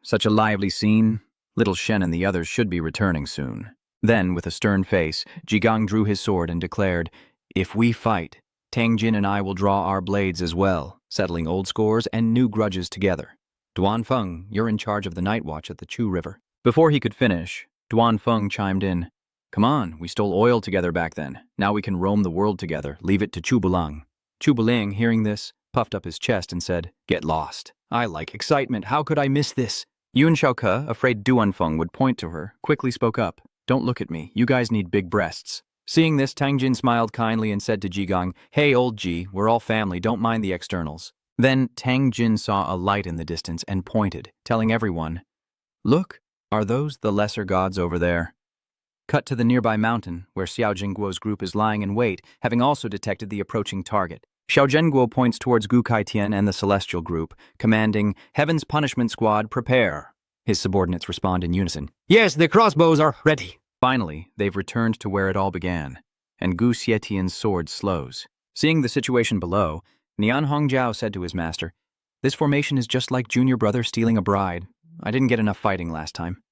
Such a lively scene. Little Shen and the others should be returning soon. Then, with a stern face, Ji Gang drew his sword and declared, If we fight, Tang Jin and I will draw our blades as well, settling old scores and new grudges together. Duan Feng, you're in charge of the night watch at the Chu River. Before he could finish, Duan Feng chimed in, Come on, we stole oil together back then. Now we can roam the world together, leave it to Chu Bulang. Chu Bulang, hearing this, puffed up his chest and said, Get lost. I like excitement. How could I miss this? Yun Xiaoke, afraid Duan Feng would point to her, quickly spoke up. Don't look at me. You guys need big breasts. Seeing this, Tang Jin smiled kindly and said to Ji Gang, Hey, old Ji, we're all family. Don't mind the externals. Then Tang Jin saw a light in the distance and pointed, telling everyone, Look, are those the lesser gods over there? Cut to the nearby mountain, where Xiao Zhenguo's group is lying in wait, having also detected the approaching target. Xiao Zhenguo points towards Gu Kaitian and the Celestial group, commanding, Heaven's Punishment Squad, prepare. His subordinates respond in unison. Yes, the crossbows are ready. Finally, they've returned to where it all began, and Gu Xietian's sword slows. Seeing the situation below, Nian Hongjiao said to his master, This formation is just like junior brother stealing a bride. I didn't get enough fighting last time.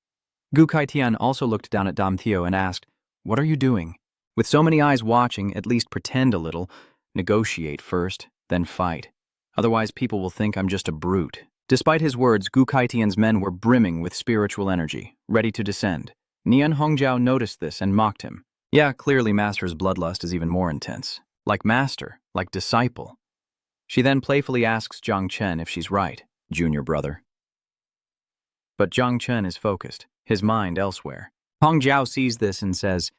Gu Kaitian also looked down at Dam Theo and asked, What are you doing? With so many eyes watching, at least pretend a little. Negotiate first, then fight. Otherwise, people will think I'm just a brute. Despite his words, Gu Kaitian's men were brimming with spiritual energy, ready to descend. Nian Hongjiao noticed this and mocked him. Yeah, clearly Master's bloodlust is even more intense. Like Master, like disciple. She then playfully asks Jung Chen if she's right, junior brother. But Jung Chen is focused, his mind elsewhere. Hongjiao sees this and says,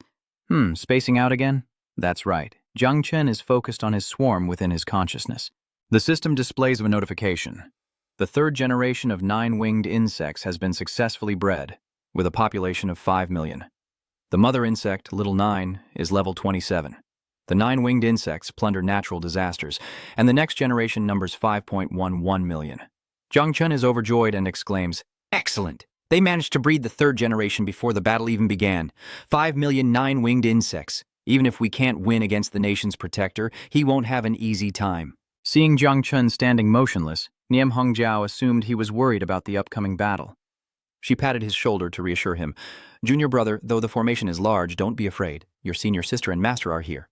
spacing out again? That's right. Jung Chen is focused on his swarm within his consciousness. The system displays a notification. The third generation of 9-winged insects has been successfully bred, with a population of 5 million. The mother insect, Little 9, is level 27. The 9-winged insects plunder natural disasters, and the next generation numbers 5.11 million. Jung Chen is overjoyed and exclaims, Excellent! They managed to breed the third generation before the battle even began. 5 million 9-winged insects. Even if we can't win against the nation's protector, he won't have an easy time. Seeing Jung Chen standing motionless, Nian Hongjiao assumed he was worried about the upcoming battle. She patted his shoulder to reassure him. Junior brother, though the formation is large, don't be afraid. Your senior sister and master are here.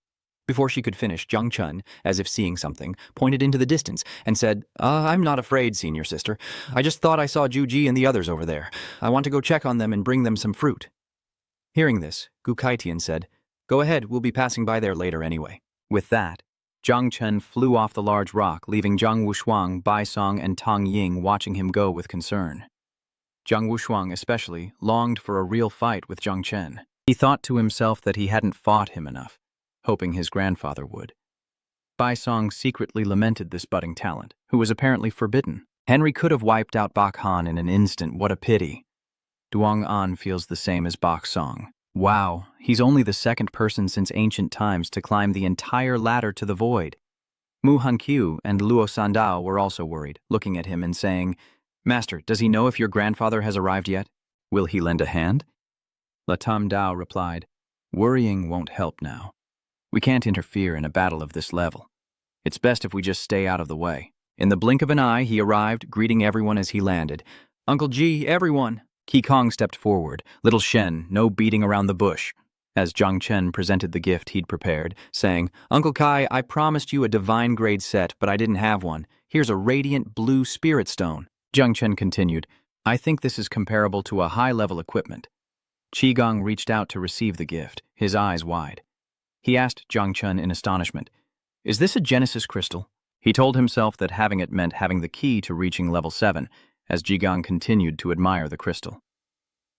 Before she could finish, Jung Chen, as if seeing something, pointed into the distance and said, I'm not afraid, senior sister. I just thought I saw Ju Ji and the others over there. I want to go check on them and bring them some fruit. Hearing this, Gu Kaitian said, Go ahead, we'll be passing by there later anyway. With that, Jung Chen flew off the large rock, leaving Zhang Wushuang, Bai Song, and Tang Ying watching him go with concern. Zhang Wushuang especially longed for a real fight with Zhang Chen. He thought to himself that he hadn't fought him enough, hoping his grandfather would. Bai Song secretly lamented this budding talent, who was apparently forbidden. Henry could have wiped out Bak Han in an instant, what a pity. Duong An feels the same as Bak Song. Wow, he's only the second person since ancient times to climb the entire ladder to the void. Mu Hanqiu and Luo Sandao were also worried, looking at him and saying, Master, does he know if your grandfather has arrived yet? Will he lend a hand? Latam Dao replied, Worrying won't help now. We can't interfere in a battle of this level. It's best if we just stay out of the way. In the blink of an eye, he arrived, greeting everyone as he landed. Uncle Ji, everyone! Qi Kong stepped forward. Little Shen, no beating around the bush. As Zhang Chen presented the gift he'd prepared, saying, Uncle Kai, I promised you a divine grade set, but I didn't have one. Here's a radiant blue spirit stone. Zhang Chen continued, I think this is comparable to a high-level equipment. Qigong reached out to receive the gift, his eyes wide. He asked Jung Chen in astonishment, "Is this a Genesis crystal?" He told himself that having it meant having the key to reaching level 7, as Qigong continued to admire the crystal.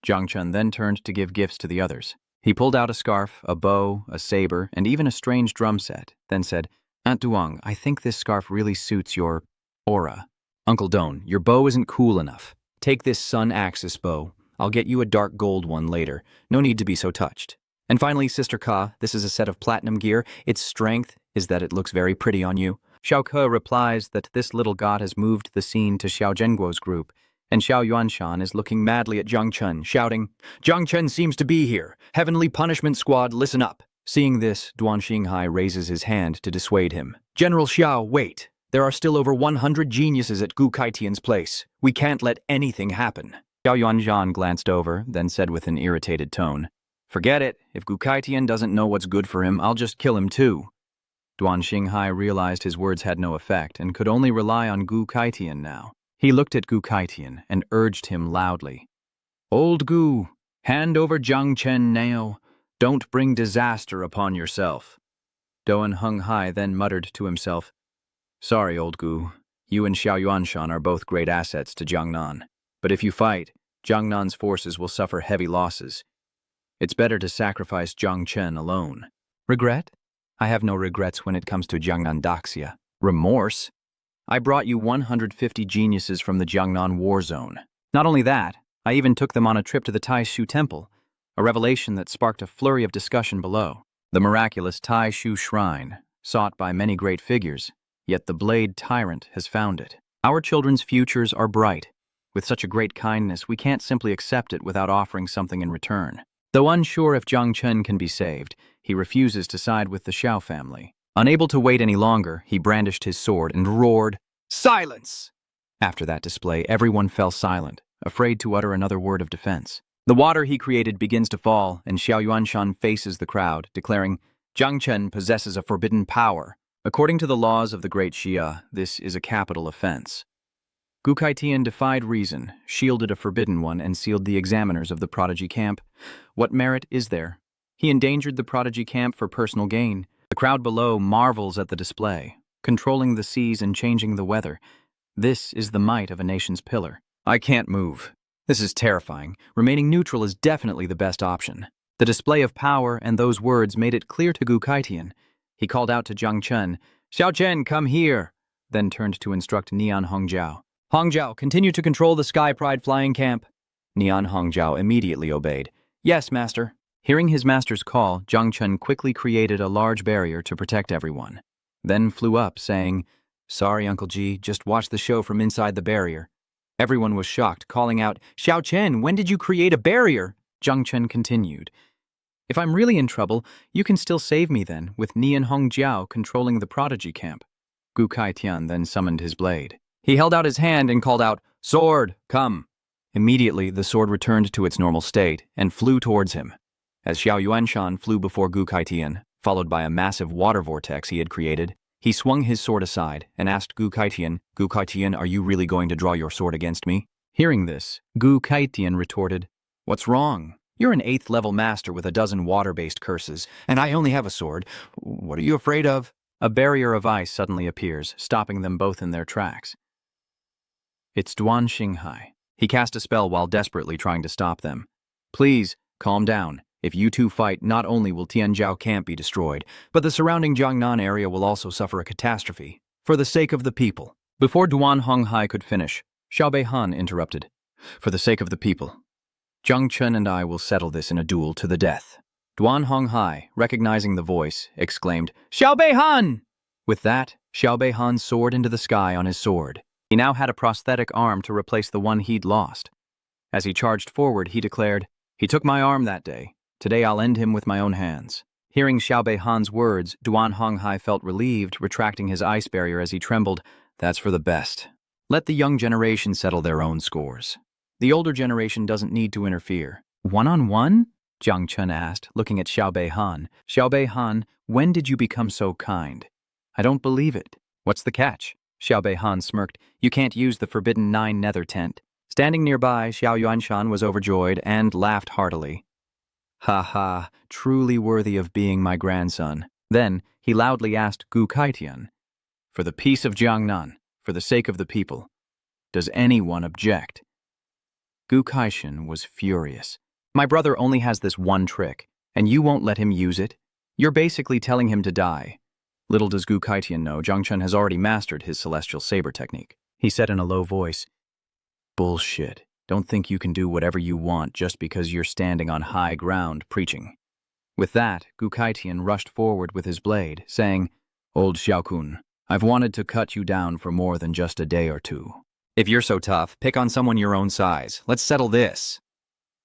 Jung Chen then turned to give gifts to the others. He pulled out a scarf, a bow, a saber, and even a strange drum set, then said, "Aunt Duong, I think this scarf really suits your aura." "Uncle Don, your bow isn't cool enough. Take this sun axis bow. I'll get you a dark gold one later. No need to be so touched. And finally, Sister Ka, this is a set of platinum gear. Its strength is that it looks very pretty on you." Xiao Ke replies that this little god has moved the scene to Xiao Zhenguo's group, and Xiao Yuanshan is looking madly at Jung Chen, shouting, "Jung Chen seems to be here. Heavenly Punishment Squad, listen up." Seeing this, Duan Xinghai raises his hand to dissuade him. "General Xiao, wait. There are still over 100 geniuses at Gu Kaitian's place. We can't let anything happen." Xiao Yuanshan glanced over, then said with an irritated tone, "Forget it. If Gu Kaitian doesn't know what's good for him, I'll just kill him too." Duan Xinghai realized his words had no effect and could only rely on Gu Kaitian now. He looked at Gu Kaitian and urged him loudly, "Old Gu, hand over Jung Chen now. Don't bring disaster upon yourself." Doan Hung Hai then muttered to himself, "Sorry, old Gu. You and Xiao Yuanshan are both great assets to Jiangnan. But if you fight, Jiangnan's forces will suffer heavy losses. It's better to sacrifice Jung Chen alone." "Regret? I have no regrets when it comes to Jiangnan Daxia." "Remorse? I brought you 150 geniuses from the Jiangnan war zone. Not only that, I even took them on a trip to the Tai Shu Temple, a revelation that sparked a flurry of discussion below. The miraculous Tai Shu Shrine, sought by many great figures, yet the Blade Tyrant has found it. Our children's futures are bright. With such a great kindness, we can't simply accept it without offering something in return." Though unsure if Jung Chen can be saved, he refuses to side with the Xiao family. Unable to wait any longer, he brandished his sword and roared, "Silence!" After that display, everyone fell silent, afraid to utter another word of defense. The water he created begins to fall, and Xiao Yuanshan faces the crowd, declaring, "Jung Chen possesses a forbidden power. According to the laws of the Great Xia, this is a capital offense." Gu Kaitian defied reason, shielded a forbidden one, and sealed the examiners of the prodigy camp. What merit is there? He endangered the prodigy camp for personal gain. The crowd below marvels at the display, controlling the seas and changing the weather. This is the might of a nation's pillar. "I can't move. This is terrifying. Remaining neutral is definitely the best option." The display of power and those words made it clear to Gu Kaitian. He called out to Jung Chen, "Xiao Chen, come here," then turned to instruct Nian Hongjiao. "Hongjiao, continue to control the Sky Pride flying camp." Nian Hongjiao immediately obeyed. "Yes, master." Hearing his master's call, Jung Chen quickly created a large barrier to protect everyone, then flew up, saying, "Sorry, Uncle G, just watch the show from inside the barrier." Everyone was shocked, calling out, "Xiao Chen, when did you create a barrier?" Jung Chen continued, "If I'm really in trouble, you can still save me then, with Nian Hongjiao controlling the prodigy camp." Gu Kaitian then summoned his blade. He held out his hand and called out, "Sword, come." Immediately, the sword returned to its normal state and flew towards him. As Xiao Yuanshan flew before Gu Kaitian, followed by a massive water vortex he had created, he swung his sword aside and asked Gu Kaitian, "Gu Kaitian, are you really going to draw your sword against me?" Hearing this, Gu Kaitian retorted, "What's wrong? You're an 8th level master with a dozen water-based curses, and I only have a sword. What are you afraid of?" A barrier of ice suddenly appears, stopping them both in their tracks. It's Duan Xinghai. He cast a spell while desperately trying to stop them. "Please, calm down. If you two fight, not only will Tianzhao camp be destroyed, but the surrounding Jiangnan area will also suffer a catastrophe. For the sake of the people." Before Duan Honghai could finish, Xiao Beihan interrupted. "For the sake of the people, Jung Chen and I will settle this in a duel to the death." Duan Honghai, recognizing the voice, exclaimed, "Xiao Beihan!" With that, Xiao Beihan soared into the sky on his sword. He now had a prosthetic arm to replace the one he'd lost. As he charged forward, he declared, "He took my arm that day. Today I'll end him with my own hands." Hearing Xiao Beihan's words, Duan Honghai felt relieved, retracting his ice barrier as he trembled. "That's for the best. Let the young generation settle their own scores. The older generation doesn't need to interfere." "One-on-one?" Jung Chen asked, looking at Xiao Beihan. "Xiao Beihan, when did you become so kind? I don't believe it. What's the catch?" Xiao Beihan smirked. "You can't use the forbidden 9 nether tent." Standing nearby, Xiao Yuanshan was overjoyed and laughed heartily. Ha ha, truly worthy of being my grandson. Then he loudly asked Gu Kaitian, "For the peace of Jiangnan, for the sake of the people, does anyone object?" Gu Kaitian was furious. "My brother only has this one trick, and you won't let him use it? You're basically telling him to die." Little does Gu Kaitian know, Jung Chen has already mastered his celestial saber technique. He said in a low voice, "Bullshit. Don't think you can do whatever you want just because you're standing on high ground preaching." With that, Gu Kaitian rushed forward with his blade, saying, "Old Xiaokun, I've wanted to cut you down for more than just a day or two. If you're so tough, pick on someone your own size. Let's settle this."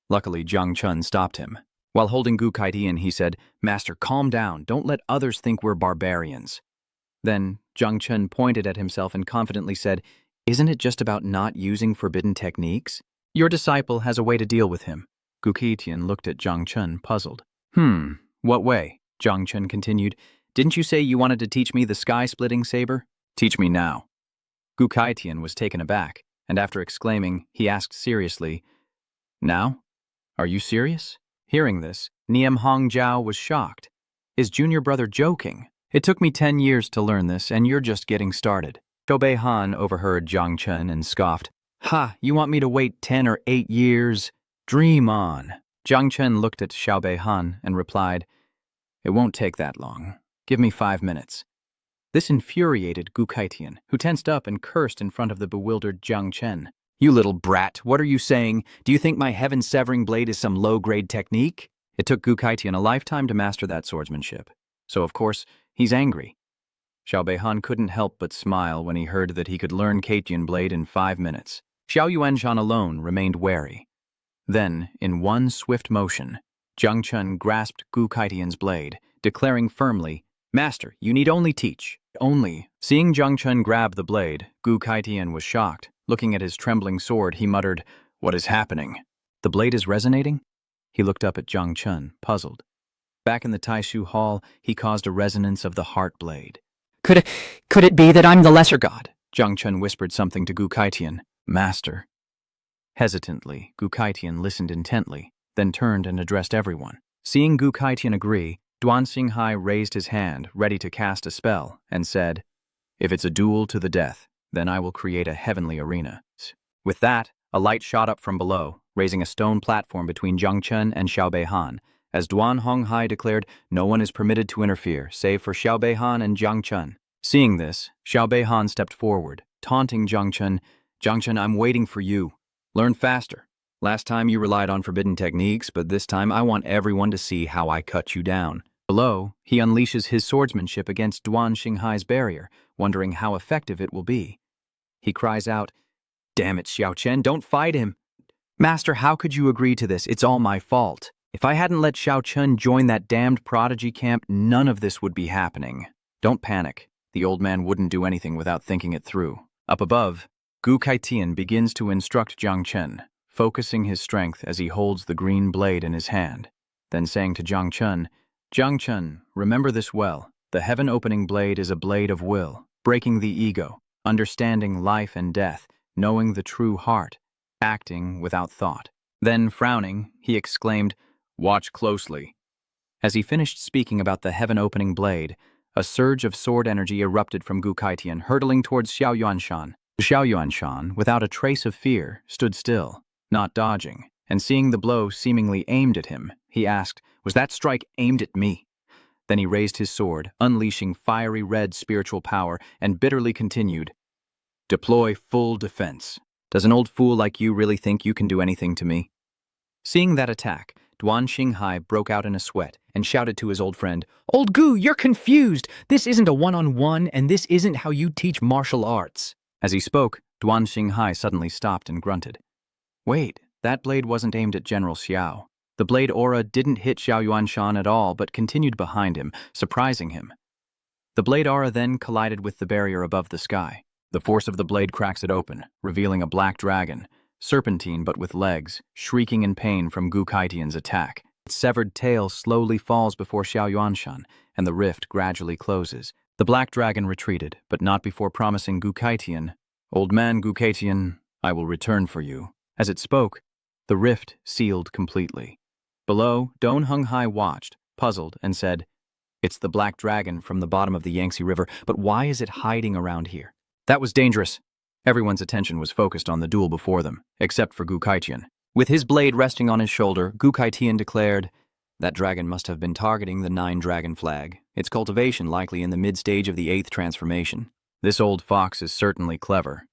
Luckily, Jung Chen stopped him. While holding Gu Kaitian, he said, "Master, calm down. Don't let others think we're barbarians." Then, Jung Chen pointed at himself and confidently said, "Isn't it just about not using forbidden techniques? Your disciple has a way to deal with him." Gu Kaitian looked at Jung Chen, puzzled. What way?" Jung Chen continued. "Didn't you say you wanted to teach me the sky-splitting saber? Teach me now." Gu Kaitian was taken aback, and after exclaiming, he asked seriously, "Now? Are you serious?" Hearing this, Niem Hongjiao was shocked. His junior brother joking? "It took me 10 years to learn this, and you're just getting started." Shobei Han overheard Jung Chen and scoffed. "Ha, you want me to wait 10 or 8 years? Dream on." Jung Chen looked at Xiaobei Han and replied, "It won't take that long. Give me 5 minutes." This infuriated Gu Kaitian, who tensed up and cursed in front of the bewildered Jung Chen. "You little brat, what are you saying? Do you think my heaven-severing blade is some low-grade technique?" It took Gu Kaitian a lifetime to master that swordsmanship. So, of course, he's angry. Xiaobei Han couldn't help but smile when he heard that he could learn Kaitian blade in 5 minutes. Xiao Yuanshan alone remained wary. Then, in one swift motion, Jung Chen grasped Gu Kaitian's blade, declaring firmly, "Master, you need only teach. Only." Seeing Jung Chen grab the blade, Gu Kaitian was shocked. Looking at his trembling sword, he muttered, "What is happening? The blade is resonating?" He looked up at Jung Chen, puzzled. Back in the Taishu Hall, he caused a resonance of the heart blade. Could it be that I'm the lesser god? Jung Chen whispered something to Gu Kaitian. "Master." Hesitantly, Gu Kaitian listened intently, then turned and addressed everyone. Seeing Gu Kaitian agree, Duan Xinghai raised his hand, ready to cast a spell, and said, "If it's a duel to the death, then I will create a heavenly arena." With that, a light shot up from below, raising a stone platform between Jung Chen and Xiaobei Han. As Duan Honghai declared, no one is permitted to interfere, save for Xiaobei Han and Jung Chen. Seeing this, Xiaobei Han stepped forward, taunting Jung Chen, "Jung Chen, I'm waiting for you. Learn faster. Last time you relied on forbidden techniques, but this time I want everyone to see how I cut you down." Below, he unleashes his swordsmanship against Duan Xinghai's barrier, wondering how effective it will be. He cries out, "Damn it, Xiao Chen, don't fight him." "Master, how could you agree to this? It's all my fault. If I hadn't let Xiao Chen join that damned prodigy camp, none of this would be happening." Don't panic. The old man wouldn't do anything without thinking it through. Up above, Gu Kaitian begins to instruct Jung Chen, focusing his strength as he holds the green blade in his hand, then saying to Jung Chen, remember this well. The heaven-opening blade is a blade of will, breaking the ego, understanding life and death, knowing the true heart, acting without thought." Then, frowning, he exclaimed, "Watch closely." As he finished speaking about the heaven-opening blade, a surge of sword energy erupted from Gu Kaitian, hurtling towards Xiao Yuanshan. Xiao Yuanshan, without a trace of fear, stood still, not dodging, and seeing the blow seemingly aimed at him, he asked, "Was that strike aimed at me?" Then he raised his sword, unleashing fiery red spiritual power, and bitterly continued, "Deploy full defense. Does an old fool like you really think you can do anything to me?" Seeing that attack, Duan Xinghai broke out in a sweat and shouted to his old friend, Old Gu, you're confused. This isn't a one-on-one, and this isn't how you teach martial arts. As he spoke, Duan Xinghai suddenly stopped and grunted. Wait, that blade wasn't aimed at General Xiao. The blade aura didn't hit Xiao Yuanshan at all, but continued behind him, surprising him. The blade aura then collided with the barrier above the sky. The force of the blade cracks it open, revealing a black dragon, serpentine but with legs, shrieking in pain from Gu Kaitian's attack. Its severed tail slowly falls before Xiao Yuanshan, and the rift gradually closes. The black dragon retreated, but not before promising Gu Kaitian, "Old man Gu Kaitian, I will return for you." As it spoke, the rift sealed completely. Below, Don Hung Hai watched, puzzled, and said, "It's the black dragon from the bottom of the Yangtze River, but why is it hiding around here?" That was dangerous. Everyone's attention was focused on the duel before them, except for Gu Kaitian. With his blade resting on his shoulder, Gu Kaitian declared, "That dragon must have been targeting the 9-dragon flag, its cultivation likely in the mid-stage of the 8th transformation. This old fox is certainly clever."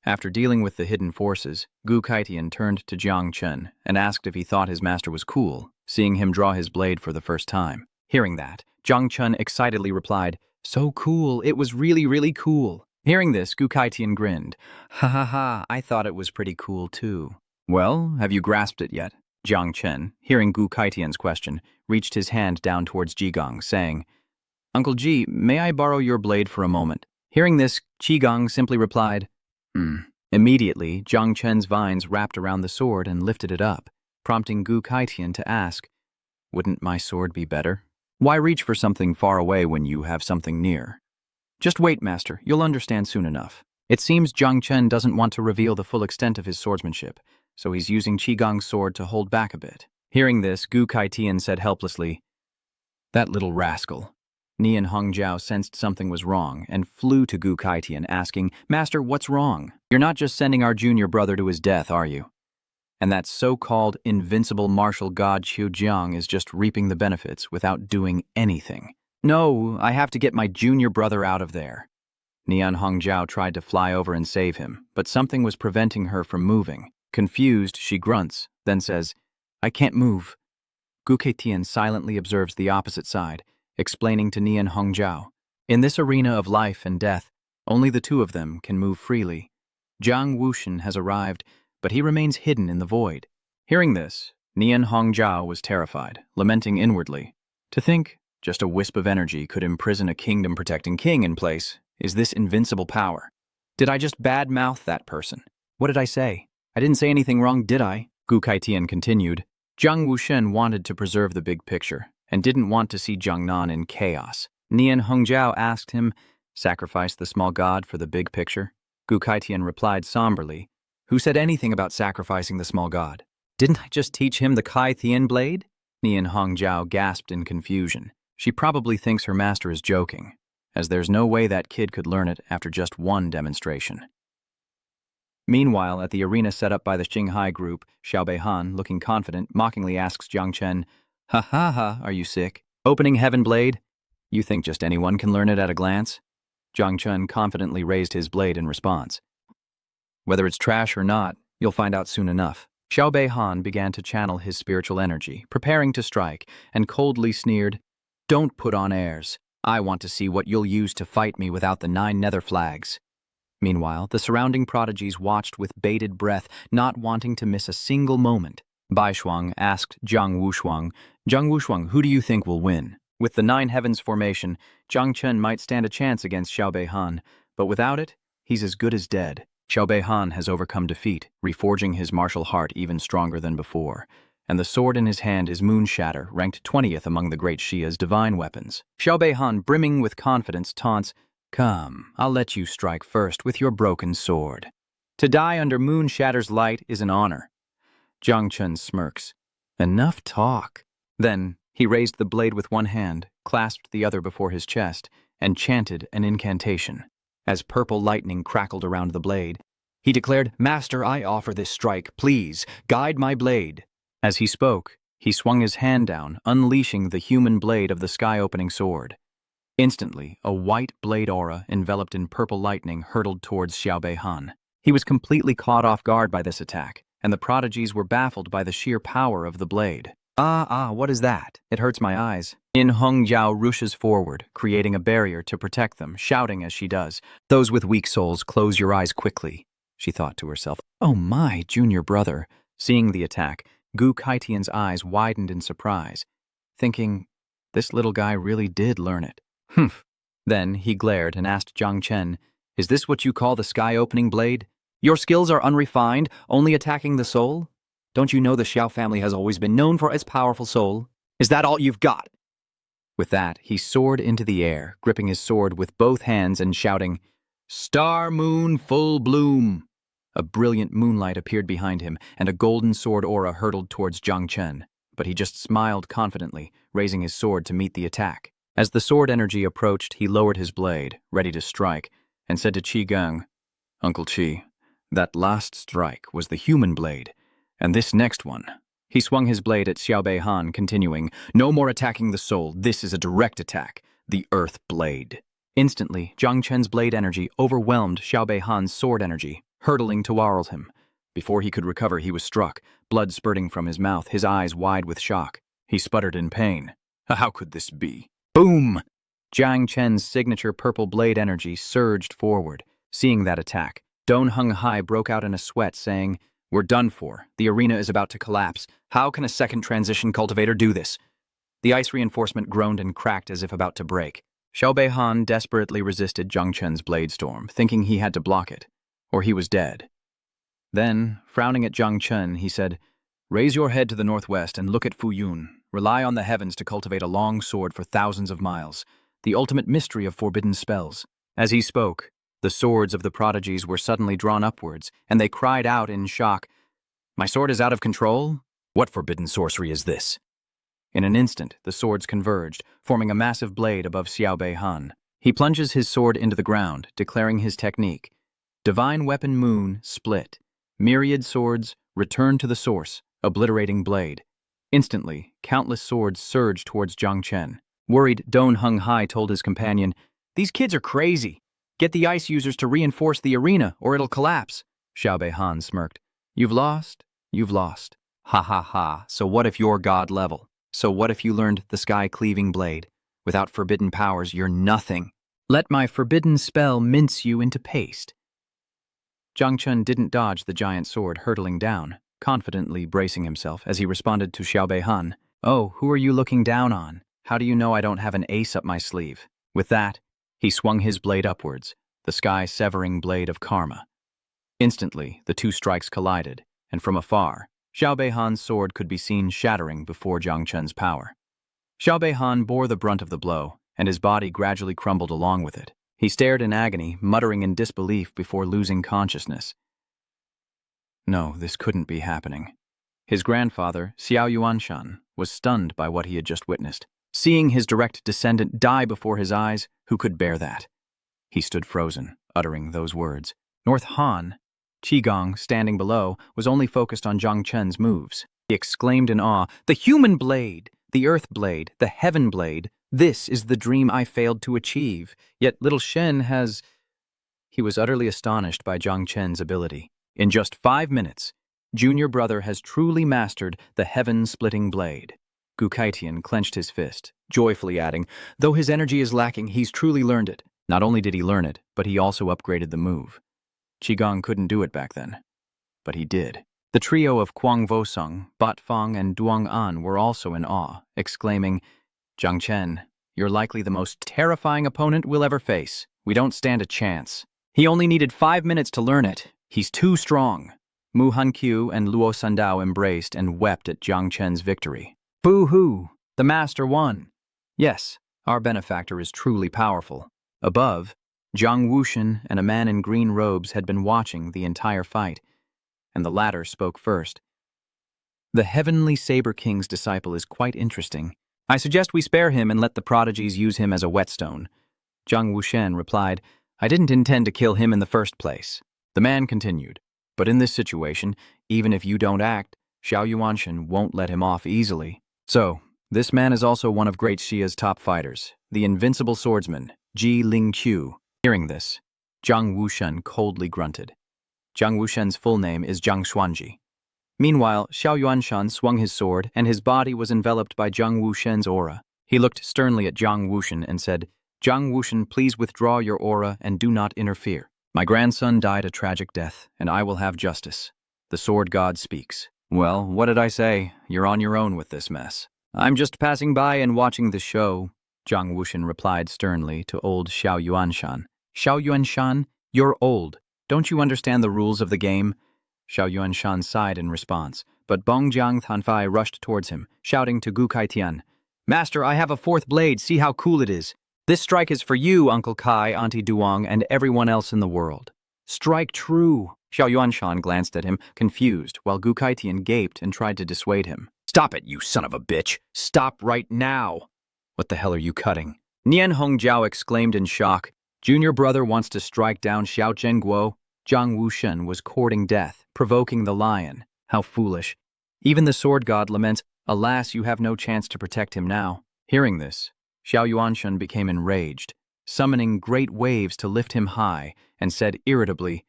After dealing with the hidden forces, Gu Kaitian turned to Jung Chen and asked if he thought his master was cool, seeing him draw his blade for the first time. Hearing that, Jung Chen excitedly replied, "So cool, it was really, really cool." Hearing this, Gu Kaitian grinned. "Ha ha ha, I thought it was pretty cool too." "Well, have you grasped it yet?" Jung Chen, hearing Gu Kaitian's question, reached his hand down towards Jigong, saying, "Uncle Ji, may I borrow your blade for a moment?" Hearing this, Jigong simply replied, Immediately, Jung Chen's vines wrapped around the sword and lifted it up, prompting Gu Kaitian to ask, "Wouldn't my sword be better? Why reach for something far away when you have something near?" "Just wait, master, you'll understand soon enough." It seems Jung Chen doesn't want to reveal the full extent of his swordsmanship, so he's using Qigong's sword to hold back a bit. Hearing this, Gu Kaitian said helplessly, "That little rascal." Nian Hongjiao sensed something was wrong and flew to Gu Kaitian asking, "Master, what's wrong? You're not just sending our junior brother to his death, are you? And that so-called invincible martial god Qiujiang is just reaping the benefits without doing anything." "No, I have to get my junior brother out of there." Nian Hongjiao tried to fly over and save him, but something was preventing her from moving. Confused, she grunts, then says, "I can't move." Gu Kaitian silently observes the opposite side, explaining to Nian Hongjiao, "In this arena of life and death, only the two of them can move freely. Jiang Wushan has arrived, but he remains hidden in the void." Hearing this, Nian Hongjiao was terrified, lamenting inwardly. To think just a wisp of energy could imprison a kingdom-protecting king in place. Is this invincible power? Did I just badmouth that person? What did I say? I didn't say anything wrong, did I? Gu Kaitian continued. Jiang Wushan wanted to preserve the big picture and didn't want to see Jiangnan in chaos. Nian Hongjiao asked him, "Sacrifice the small god for the big picture?" Gu Kaitian replied somberly, "Who said anything about sacrificing the small god? Didn't I just teach him the Kai Thien blade?" Nian Hongjiao gasped in confusion. She probably thinks her master is joking, as there's no way that kid could learn it after just one demonstration. Meanwhile, at the arena set up by the Xinghai group, Xiao Beihan, looking confident, mockingly asks Jiang Chen, "Ha ha ha, are you sick? Opening Heaven Blade? You think just anyone can learn it at a glance?" Jiang Chen confidently raised his blade in response. "Whether it's trash or not, you'll find out soon enough." Xiao Beihan began to channel his spiritual energy, preparing to strike, and coldly sneered, "Don't put on airs. I want to see what you'll use to fight me without the 9 nether flags." Meanwhile, the surrounding prodigies watched with bated breath, not wanting to miss a single moment. Bai Shuang asked Jiang Wushuang, who do you think will win? With the 9 heavens formation, Jiang Chen might stand a chance against Xiao Beihan, but without it, he's as good as dead. Xiao Beihan has overcome defeat, reforging his martial heart even stronger than before, and the sword in his hand is Moon Shatter, ranked 20th among the great Shia's divine weapons. Xiao Beihan, brimming with confidence, taunts, "Come, I'll let you strike first with your broken sword. To die under Moon Shatter's light is an honor." Jiang Chen smirks. "Enough talk." Then he raised the blade with one hand, clasped the other before his chest, and chanted an incantation. As purple lightning crackled around the blade, he declared, "Master, I offer this strike. Please, guide my blade." As he spoke, he swung his hand down, unleashing the human blade of the sky-opening sword. Instantly, a white blade aura enveloped in purple lightning hurtled towards Xiao Beihan. He was completely caught off guard by this attack, and the prodigies were baffled by the sheer power of the blade. What is that? It hurts my eyes." In Hongjiao rushes forward, creating a barrier to protect them, shouting as she does, "Those with weak souls, close your eyes quickly." She thought to herself, "Oh my, junior brother." Seeing the attack, Gu Kaitian's eyes widened in surprise, thinking, this little guy really did learn it. Humph. Then he glared and asked Jiang Chen, "Is this what you call the sky-opening blade? Your skills are unrefined, only attacking the soul? Don't you know the Shiao family has always been known for its powerful soul? Is that all you've got?" With that, he soared into the air, gripping his sword with both hands and shouting, "Star Moon Full Bloom!" A brilliant moonlight appeared behind him, and a golden sword aura hurtled towards Jiang Chen. but he just smiled confidently, raising his sword to meet the attack. As the sword energy approached, he lowered his blade, ready to strike, and said to Qi Gang, "Uncle Qi, that last strike was the human blade, and this next one." He swung his blade at Xiao Beihan, continuing, "No more attacking the soul, this is a direct attack, the earth blade." Instantly, Jung Chen's blade energy overwhelmed Xiao Beihan's sword energy, hurtling towards him. Before he could recover, he was struck, blood spurting from his mouth, his eyes wide with shock. He sputtered in pain. How could this be? Boom! Jung Chen's signature purple blade energy surged forward. Seeing that attack, Don Hung Hai broke out in a sweat, saying, "We're done for. The arena is about to collapse. How can a second transition cultivator do this?" The ice reinforcement groaned and cracked as if about to break. Xiao Beihan desperately resisted Jung Chen's blade storm, thinking he had to block it, or he was dead. Then, frowning at Jung Chen, he said, "Raise your head to the northwest and look at Fu Yun. Rely on the heavens to cultivate a long sword for thousands of miles, the ultimate mystery of forbidden spells." As he spoke, the swords of the prodigies were suddenly drawn upwards, and they cried out in shock, "My sword is out of control? What forbidden sorcery is this?" In an instant, the swords converged, forming a massive blade above Xiao Beihan. He plunges his sword into the ground, declaring his technique. Divine Weapon Moon, split. Myriad swords, return to the source, obliterating blade. Instantly, countless swords surged towards Jung Chen. Worried, Don Hung Hai told his companion, "These kids are crazy. Get the ice users to reinforce the arena, or it'll collapse." Xiao Beihan smirked. "You've lost. You've lost." "Ha ha ha, so what if you're god level? So what if you learned the sky-cleaving blade? Without forbidden powers, you're nothing. Let my forbidden spell mince you into paste." Jung Chen didn't dodge the giant sword hurtling down, confidently bracing himself as he responded to Xiao Beihan. "Oh, who are you looking down on? How do you know I don't have an ace up my sleeve?" With that, he swung his blade upwards, the sky-severing blade of karma. Instantly, the two strikes collided, and from afar, Xiao Beihan's sword could be seen shattering before Jung Chen's power. Xiao Beihan bore the brunt of the blow, and his body gradually crumbled along with it. He stared in agony, muttering in disbelief before losing consciousness. No, this couldn't be happening. His grandfather, Xiao Yuanshan, was stunned by what he had just witnessed. Seeing his direct descendant die before his eyes, who could bear that? He stood frozen, uttering those words. North Han, Qigong, standing below, was only focused on Jung Chen's moves. He exclaimed in awe, "The human blade! The earth blade! The heaven blade! This is the dream I failed to achieve. Yet little Shen has—" He was utterly astonished by Jung Chen's ability. In just 5 minutes, junior brother has truly mastered the heaven-splitting blade. Gu Kaitian clenched his fist, joyfully adding, "Though his energy is lacking, he's truly learned it." Not only did he learn it, but he also upgraded the move. Qigong couldn't do it back then, but he did. The trio of Kuang Vosung, Bat Fang, and Duang An were also in awe, exclaiming, "Jung Chen, you're likely the most terrifying opponent we'll ever face. We don't stand a chance." He only needed 5 minutes to learn it. He's too strong. Mu Hanqiu and Luo Sandao embraced and wept at Jung Chen's victory. Boo-hoo! The master won. Yes, our benefactor is truly powerful. Above, Zhang Wushan and a man in green robes had been watching the entire fight, and the latter spoke first. "The Heavenly Saber King's disciple is quite interesting. I suggest we spare him and let the prodigies use him as a whetstone." Zhang Wushan replied, "I didn't intend to kill him in the first place." The man continued, "But in this situation, even if you don't act, Xiao Yuanshan won't let him off easily. So, this man is also one of Great Xia's top fighters, the invincible swordsman, Ji Lingqiu." Hearing this, Zhang Wushan coldly grunted. Zhang Wushan's full name is Zhang Xuanji. Meanwhile, Xiao Yuanshan swung his sword, and his body was enveloped by Zhang Wushan's aura. He looked sternly at Zhang Wushan and said, "Zhang Wushan, please withdraw your aura and do not interfere. My grandson died a tragic death, and I will have justice. The sword god speaks." "Well, what did I say? You're on your own with this mess." "I'm just passing by and watching the show," Zhang Wushan replied sternly to old Xiao Yuanshan. "Xiao Yuanshan, you're old. Don't you understand the rules of the game?" Xiao Yuanshan sighed in response, but Bongjiang Tanfai rushed towards him, shouting to Gu Kaitian, "Master, I have a fourth blade, see how cool it is. This strike is for you, Uncle Kai, Auntie Duong, and everyone else in the world. Strike true." Xiao Yuanshan glanced at him, confused, while Gu Kaitian gaped and tried to dissuade him. Stop it, you son of a bitch! Stop right now! What the hell are you cutting? Nian Hongjiao exclaimed in shock. Junior brother wants to strike down Xiao Zhengguo. Zhang Wushen was courting death, provoking the lion. How foolish. Even the sword god laments, alas, you have no chance to protect him now. Hearing this, Xiao Yuanshan became enraged, summoning great waves to lift him high, and said irritably,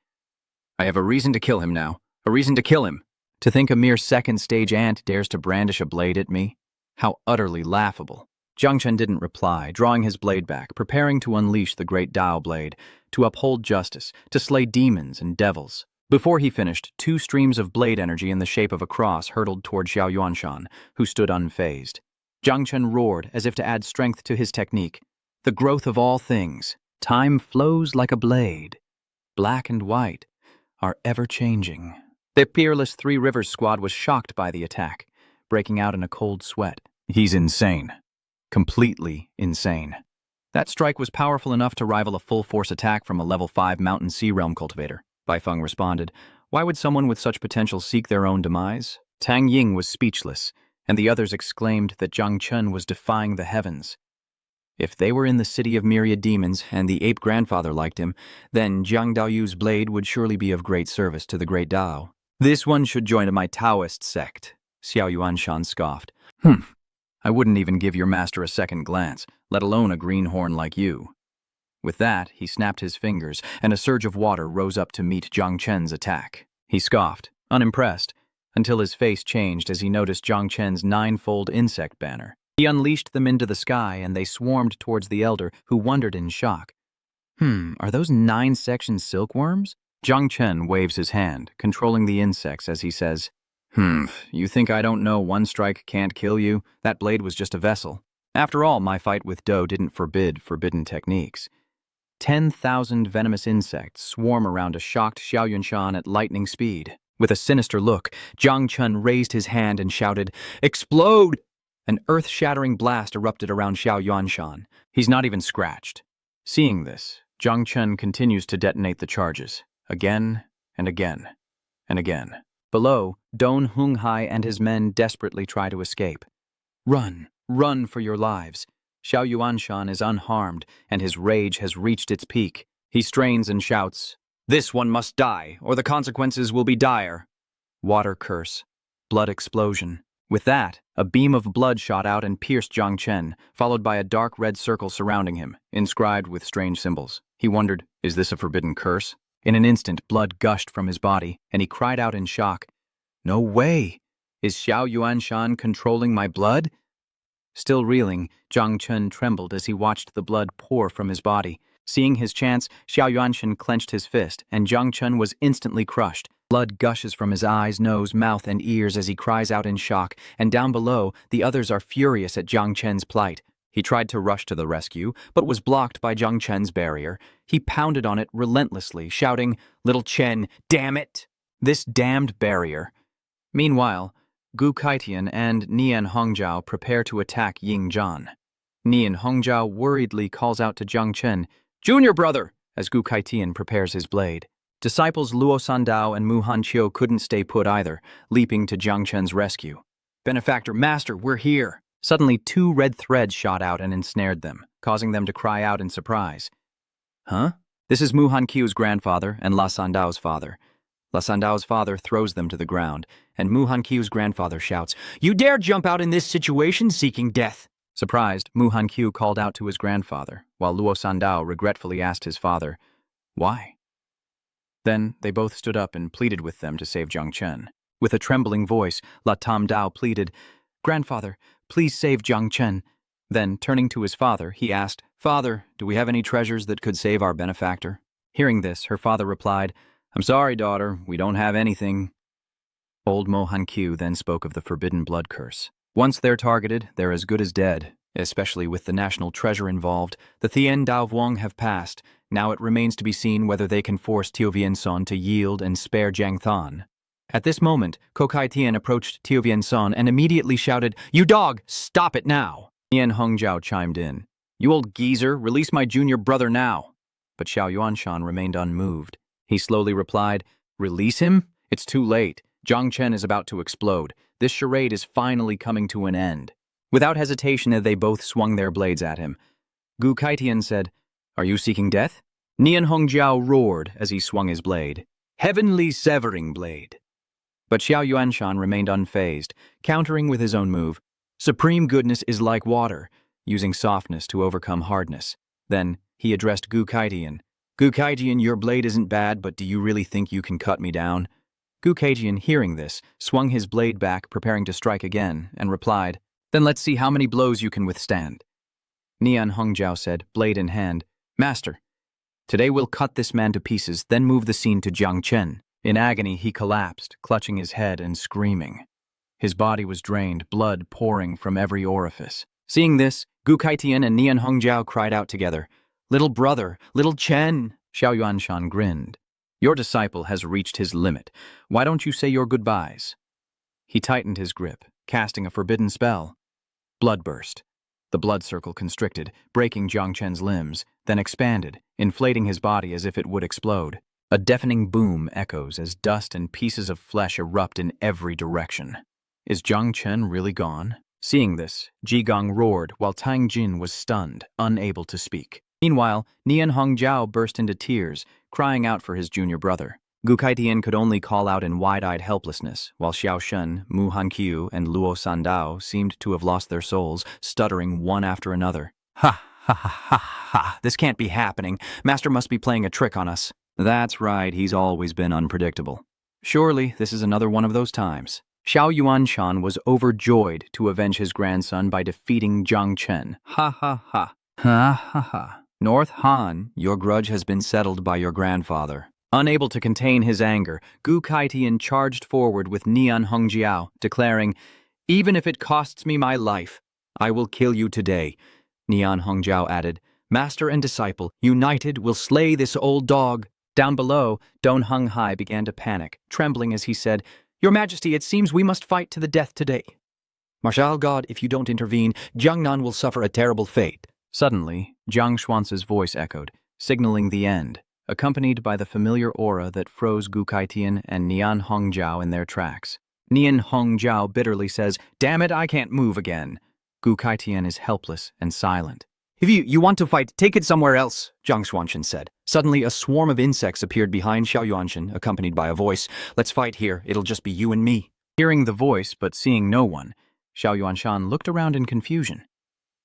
I have a reason to kill him now. A reason to kill him. To think a mere second-stage ant dares to brandish a blade at me? How utterly laughable. Jung Chen didn't reply, drawing his blade back, preparing to unleash the great Dao blade, to uphold justice, to slay demons and devils. Before he finished, 2 streams of blade energy in the shape of a cross hurtled toward Xiao Yuanshan, who stood unfazed. Jung Chen roared as if to add strength to his technique. The growth of all things. Time flows like a blade. Black and white are ever-changing. The peerless Three Rivers squad was shocked by the attack, breaking out in a cold sweat. He's insane. Completely insane. That strike was powerful enough to rival a full-force attack from a level 5 Mountain Sea Realm cultivator. Baifeng responded, why would someone with such potential seek their own demise? Tang Ying was speechless, and the others exclaimed that Jung Chen was defying the heavens. If they were in the city of myriad demons and the ape grandfather liked him, then Jiang Daoyu's blade would surely be of great service to the great Dao. This one should join my Taoist sect, Xiao Yuanshan scoffed. I wouldn't even give your master a second glance, let alone a greenhorn like you. With that, he snapped his fingers, and a surge of water rose up to meet Zhang Chen's attack. He scoffed, unimpressed, until his face changed as he noticed Zhang Chen's 9-fold insect banner. He unleashed them into the sky, and they swarmed towards the elder, who wondered in shock. Are those 9-section silkworms? Zhang Chen waves his hand, controlling the insects as he says, you think I don't know one strike can't kill you? That blade was just a vessel. After all, my fight with Do didn't forbid forbidden techniques. 10,000 venomous insects swarm around a shocked Xiao Yuanshan at lightning speed. With a sinister look, Zhang Chen raised his hand and shouted, Explode! An earth-shattering blast erupted around Xiao Yuanshan. He's not even scratched. Seeing this, Zhang Chen continues to detonate the charges, again and again and again. Below, Don Hunghai and his men desperately try to escape. Run, run for your lives. Xiao Yuanshan is unharmed, and his rage has reached its peak. He strains and shouts, This one must die, or the consequences will be dire. Water curse. Blood explosion. With that, a beam of blood shot out and pierced Zhang Chen, followed by a dark red circle surrounding him, inscribed with strange symbols. He wondered, is this a forbidden curse? In an instant, blood gushed from his body, and he cried out in shock, No way! Is Xiao Yuanshan controlling my blood? Still reeling, Zhang Chen trembled as he watched the blood pour from his body. Seeing his chance, Xiao Yuanshan clenched his fist, and Zhang Chen was instantly crushed. Blood gushes from his eyes, nose, mouth, and ears as he cries out in shock, and down below, the others are furious at Zhang Chen's plight. He tried to rush to the rescue, but was blocked by Zhang Chen's barrier. He pounded on it relentlessly, shouting, Little Chen, damn it! This damned barrier. Meanwhile, Gu Kaitian and Nian Hongjiao prepare to attack Ying Zhan. Nian Hongjiao worriedly calls out to Zhang Chen, Junior brother, as Gu Kaitian prepares his blade. Disciples Luo Sandao and Mu Hanqiu couldn't stay put either, leaping to Zhang Chen's rescue. Benefactor, master, we're here! Suddenly 2 red threads shot out and ensnared them, causing them to cry out in surprise. Huh? This is Mu Hanqiu's grandfather and La Sandao's father. La Sandao's father throws them to the ground, and Mu Hanqiu's grandfather shouts, You dare jump out in this situation seeking death! Surprised, Mu Hanqiu called out to his grandfather, while Luo Sandao regretfully asked his father, Why? Then they both stood up and pleaded with them to save Zhang Chen. With a trembling voice, La Tam Dao pleaded, Grandfather, please save Zhang Chen. Then, turning to his father, he asked, Father, do we have any treasures that could save our benefactor? Hearing this, her father replied, I'm sorry, daughter, we don't have anything. Old Mo Hanqiu then spoke of the forbidden blood curse. Once they're targeted, they're as good as dead, especially with the national treasure involved. The Thien Dao Vuong have passed. Now it remains to be seen whether they can force Tio Vienson to yield and spare Jiang Than. At this moment, Kokai Tian approached Tio Vienson and immediately shouted, You dog, stop it now! Nian Hongjiao chimed in, You old geezer, release my junior brother now! But Xiao Yuanshan remained unmoved. He slowly replied, Release him? It's too late. Jung Chen is about to explode. This charade is finally coming to an end. Without hesitation, they both swung their blades at him. Gu Kaitian said, "Are you seeking death?" Nian Hongjiao roared as he swung his blade. "Heavenly severing blade." But Xiao Yuanshan remained unfazed, countering with his own move. "Supreme goodness is like water," using softness to overcome hardness. Then he addressed Gu Kaitian. "Gu Kaitian, your blade isn't bad, but do you really think you can cut me down?" Gu Kaitian, hearing this, swung his blade back, preparing to strike again, and replied, "Then let's see how many blows you can withstand." Nian Hongjiao said, blade in hand, "Master, today we'll cut this man to pieces, then move the scene to Jung Chen." In agony, he collapsed, clutching his head and screaming. His body was drained, blood pouring from every orifice. Seeing this, Gu Kaitian and Nian Hongjiao cried out together, "Little brother, little Chen!" Xiao Yuanshan grinned. "Your disciple has reached his limit. Why don't you say your goodbyes?" He tightened his grip, casting a forbidden spell. Blood burst. The blood circle constricted, breaking Jung Chen's limbs, then expanded, inflating his body as if it would explode. A deafening boom echoes as dust and pieces of flesh erupt in every direction. Is Jung Chen really gone? Seeing this, Ji Gong roared while Tang Jin was stunned, unable to speak. Meanwhile, Nian Hongjiao burst into tears, crying out for his junior brother. Gu Kaitian could only call out in wide-eyed helplessness, while Xiao Shen, Mu Hanqiu, and Luo Sandao seemed to have lost their souls, stuttering one after another. "Ha, ha, ha, ha, ha, this can't be happening. Master must be playing a trick on us." "That's right, he's always been unpredictable." Surely, this is another one of those times. Xiao Yuanshan was overjoyed to avenge his grandson by defeating Jung Chen. Ha ha ha. Ha ha ha. North Han, your grudge has been settled by your grandfather. Unable to contain his anger, Gu Kaitian charged forward with Nian Hongjiao, declaring, "Even if it costs me my life, I will kill you today." Nian Hongjiao added, "Master and disciple, united, will slay this old dog." Down below, Don Hung Hai began to panic, trembling as he said, "Your Majesty, it seems we must fight to the death today. Marshal God, if you don't intervene, Jiangnan will suffer a terrible fate." Suddenly, Jiang Xuance's voice echoed, signaling the end, accompanied by the familiar aura that froze Gu Kaitian and Nian Hongjiao in their tracks. Nian Hongjiao bitterly says, "Damn it, I can't move again." Gu Kaitian is helpless and silent. "If you want to fight, take it somewhere else," Jiang Xuanchen said. Suddenly, a swarm of insects appeared behind Xiao Yuanshan, accompanied by a voice. "Let's fight here. It'll just be you and me." Hearing the voice, but seeing no one, Xiao Yuanshan looked around in confusion.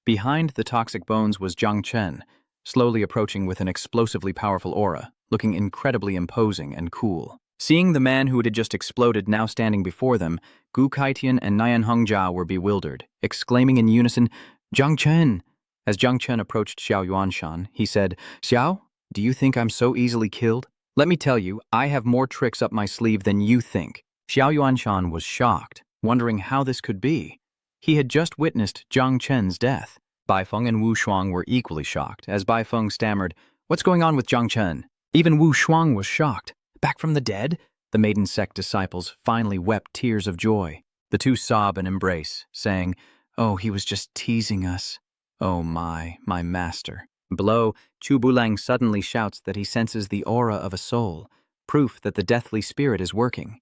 Behind the toxic bones was Jung Chen, slowly approaching with an explosively powerful aura, looking incredibly imposing and cool. Seeing the man who had just exploded now standing before them, Gu Kaitian and Nian Hongjiao were bewildered, exclaiming in unison, "Jung Chen!" As Jung Chen approached Xiao Yuanshan, he said, "Xiao, do you think I'm so easily killed? Let me tell you, I have more tricks up my sleeve than you think." Xiao Yuanshan was shocked, wondering how this could be. He had just witnessed Jung Chen's death. Baifeng and Wu Shuang were equally shocked, as Baifeng stammered, "What's going on with Jung Chen?" Even Wu Shuang was shocked. Back from the dead? The maiden sect disciples finally wept tears of joy. The two sob and embrace, saying, "Oh, he was just teasing us. Oh my master." Below, Chu Bulang suddenly shouts that he senses the aura of a soul, proof that the deathly spirit is working.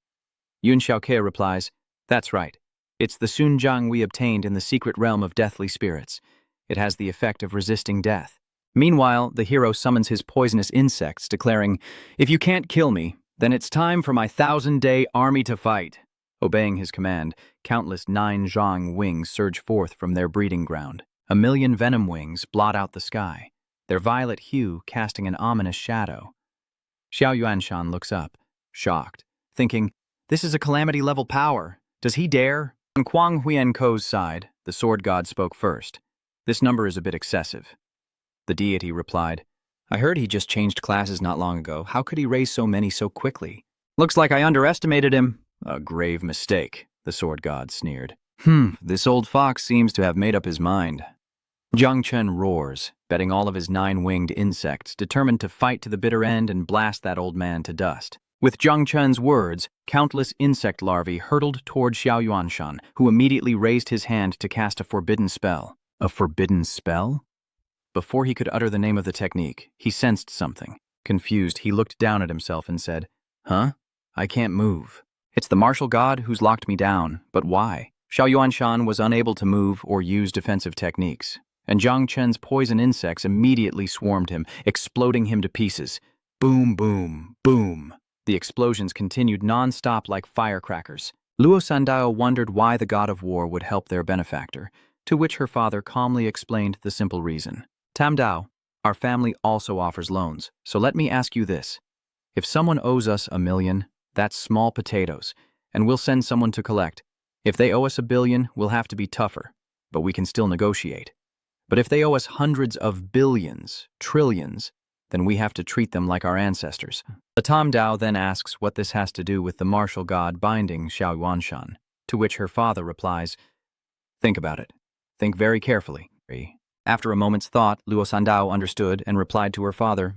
Yun Xiaoke replies, "That's right. It's the Sunjiang we obtained in the secret realm of deathly spirits. It has the effect of resisting death." Meanwhile, the hero summons his poisonous insects, declaring, "If you can't kill me, then it's time for my 1,000-day army to fight." Obeying his command, countless 9 zhang wings surge forth from their breeding ground. 1,000,000 venom wings blot out the sky, their violet hue casting an ominous shadow. Xiao Yuanshan looks up, shocked, thinking, "This is a calamity-level power. Does he dare?" On Kuang Huiyanko's side, the sword god spoke first. "This number is a bit excessive." The deity replied, "I heard he just changed classes not long ago. How could he raise so many so quickly?" "Looks like I underestimated him." "A grave mistake," the sword god sneered. This old fox seems to have made up his mind." Jung Chen roars, betting all of his 9-winged insects, determined to fight to the bitter end and blast that old man to dust. With Jung Chen's words, countless insect larvae hurtled toward Xiao Yuanshan, who immediately raised his hand to cast a forbidden spell. A forbidden spell? Before he could utter the name of the technique, he sensed something. Confused, he looked down at himself and said, "Huh? I can't move. It's the martial god who's locked me down, but why? Xiao Yuanshan was unable to move or use defensive techniques, and Jung Chen's poison insects immediately swarmed him, exploding him to pieces. Boom, boom, boom. The explosions continued non-stop like firecrackers. Luo Sandao wondered why the god of war would help their benefactor, to which her father calmly explained the simple reason. Tam Dao, our family also offers loans, so let me ask you this. If someone owes us 1 million, that's small potatoes, and we'll send someone to collect. If they owe us 1 billion, we'll have to be tougher, but we can still negotiate. But if they owe us hundreds of billions, trillions, then we have to treat them like our ancestors. The Tam Dao then asks what this has to do with the martial god binding Xiao Yuanshan, to which her father replies, think about it. Think very carefully. After a moment's thought, Luo Sandao understood and replied to her father,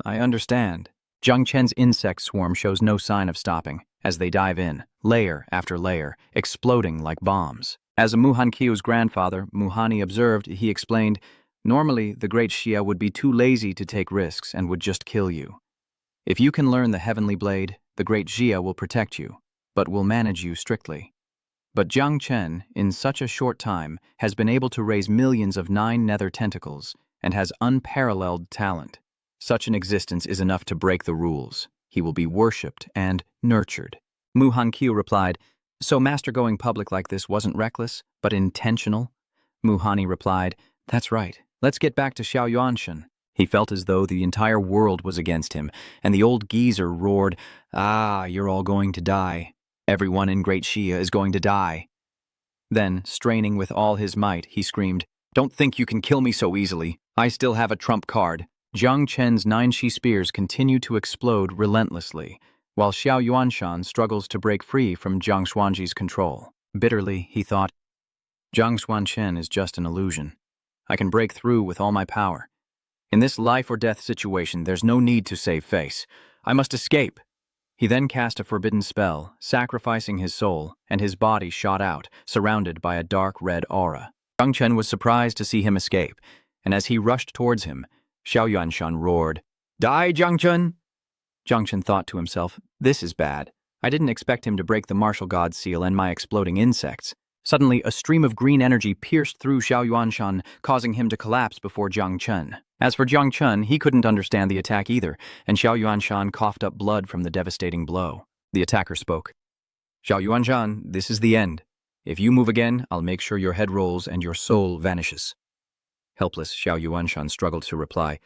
I understand. Jung Chen's insect swarm shows no sign of stopping, as they dive in, layer after layer, exploding like bombs. As Muhan Qiu's grandfather, Muhani, observed, he explained, normally, the great Shiao would be too lazy to take risks and would just kill you. If you can learn the heavenly blade, the great Shiao will protect you, but will manage you strictly. But Jung Chen, in such a short time, has been able to raise millions of 9 nether tentacles and has unparalleled talent. Such an existence is enough to break the rules. He will be worshipped and nurtured. Muhan Qiu replied, so master going public like this wasn't reckless, but intentional? Muhani replied, that's right. Let's get back to Xiao Yuanshan. He felt as though the entire world was against him, and the old geezer roared, you're all going to die. Everyone in Great Xia is going to die. Then, straining with all his might, he screamed, don't think you can kill me so easily. I still have a trump card. Jung Chen's 9 Shi spears continue to explode relentlessly, while Xiao Yuanshan struggles to break free from Zhang Xuanji's control. Bitterly, he thought, Zhang Xuanchen is just an illusion. I can break through with all my power. In this life-or-death situation, there's no need to save face. I must escape. He then cast a forbidden spell, sacrificing his soul, and his body shot out, surrounded by a dark red aura. Jung Chen was surprised to see him escape, and as he rushed towards him, Xiao Yuanshan roared, die, Jung Chen! Jung Chen thought to himself, this is bad. I didn't expect him to break the martial god seal and my exploding insects. Suddenly, a stream of green energy pierced through Xiao Yuanshan, causing him to collapse before Jung Chen. As for Jung Chen, he couldn't understand the attack either, and Xiao Yuanshan coughed up blood from the devastating blow. The attacker spoke. Xiao Yuanshan, this is the end. If you move again, I'll make sure your head rolls and your soul vanishes. Helpless, Xiao Yuanshan struggled to reply,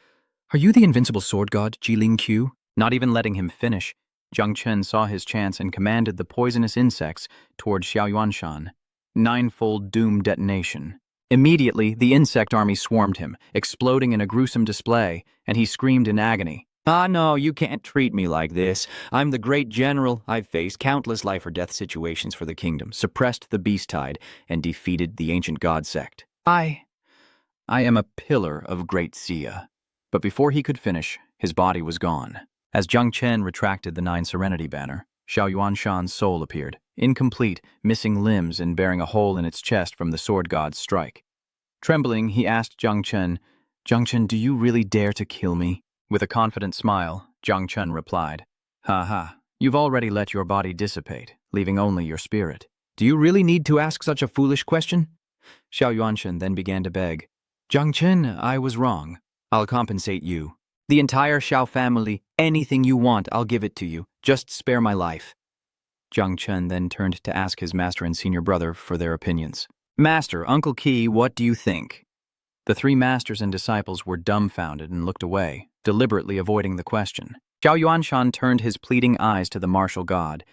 are you the invincible sword god, Jiling Q? Not even letting him finish, Jung Chen saw his chance and commanded the poisonous insects toward Xiao Yuanshan. 9-fold doom detonation. Immediately, the insect army swarmed him, exploding in a gruesome display, and he screamed in agony. No, you can't treat me like this. I'm the great general. I've faced countless life-or-death situations for the kingdom, suppressed the beast tide, and defeated the ancient god sect. I am a pillar of Great Xia. But before he could finish, his body was gone. As Jung Chen retracted the 9 Serenity banner, Xiao Yuanshan's soul appeared, incomplete, missing limbs and bearing a hole in its chest from the sword god's strike. Trembling, he asked Jung Chen, do you really dare to kill me? With a confident smile, Jung Chen replied, you've already let your body dissipate, leaving only your spirit. Do you really need to ask such a foolish question? Xiao Yuanshan then began to beg, Jung Chen, I was wrong. I'll compensate you. The entire Xiao family, anything you want, I'll give it to you. Just spare my life. Jung Chen then turned to ask his master and senior brother for their opinions. Master, Uncle Qi, what do you think? The 3 masters and disciples were dumbfounded and looked away, deliberately avoiding the question. Xiao Yuanshan turned his pleading eyes to the martial god.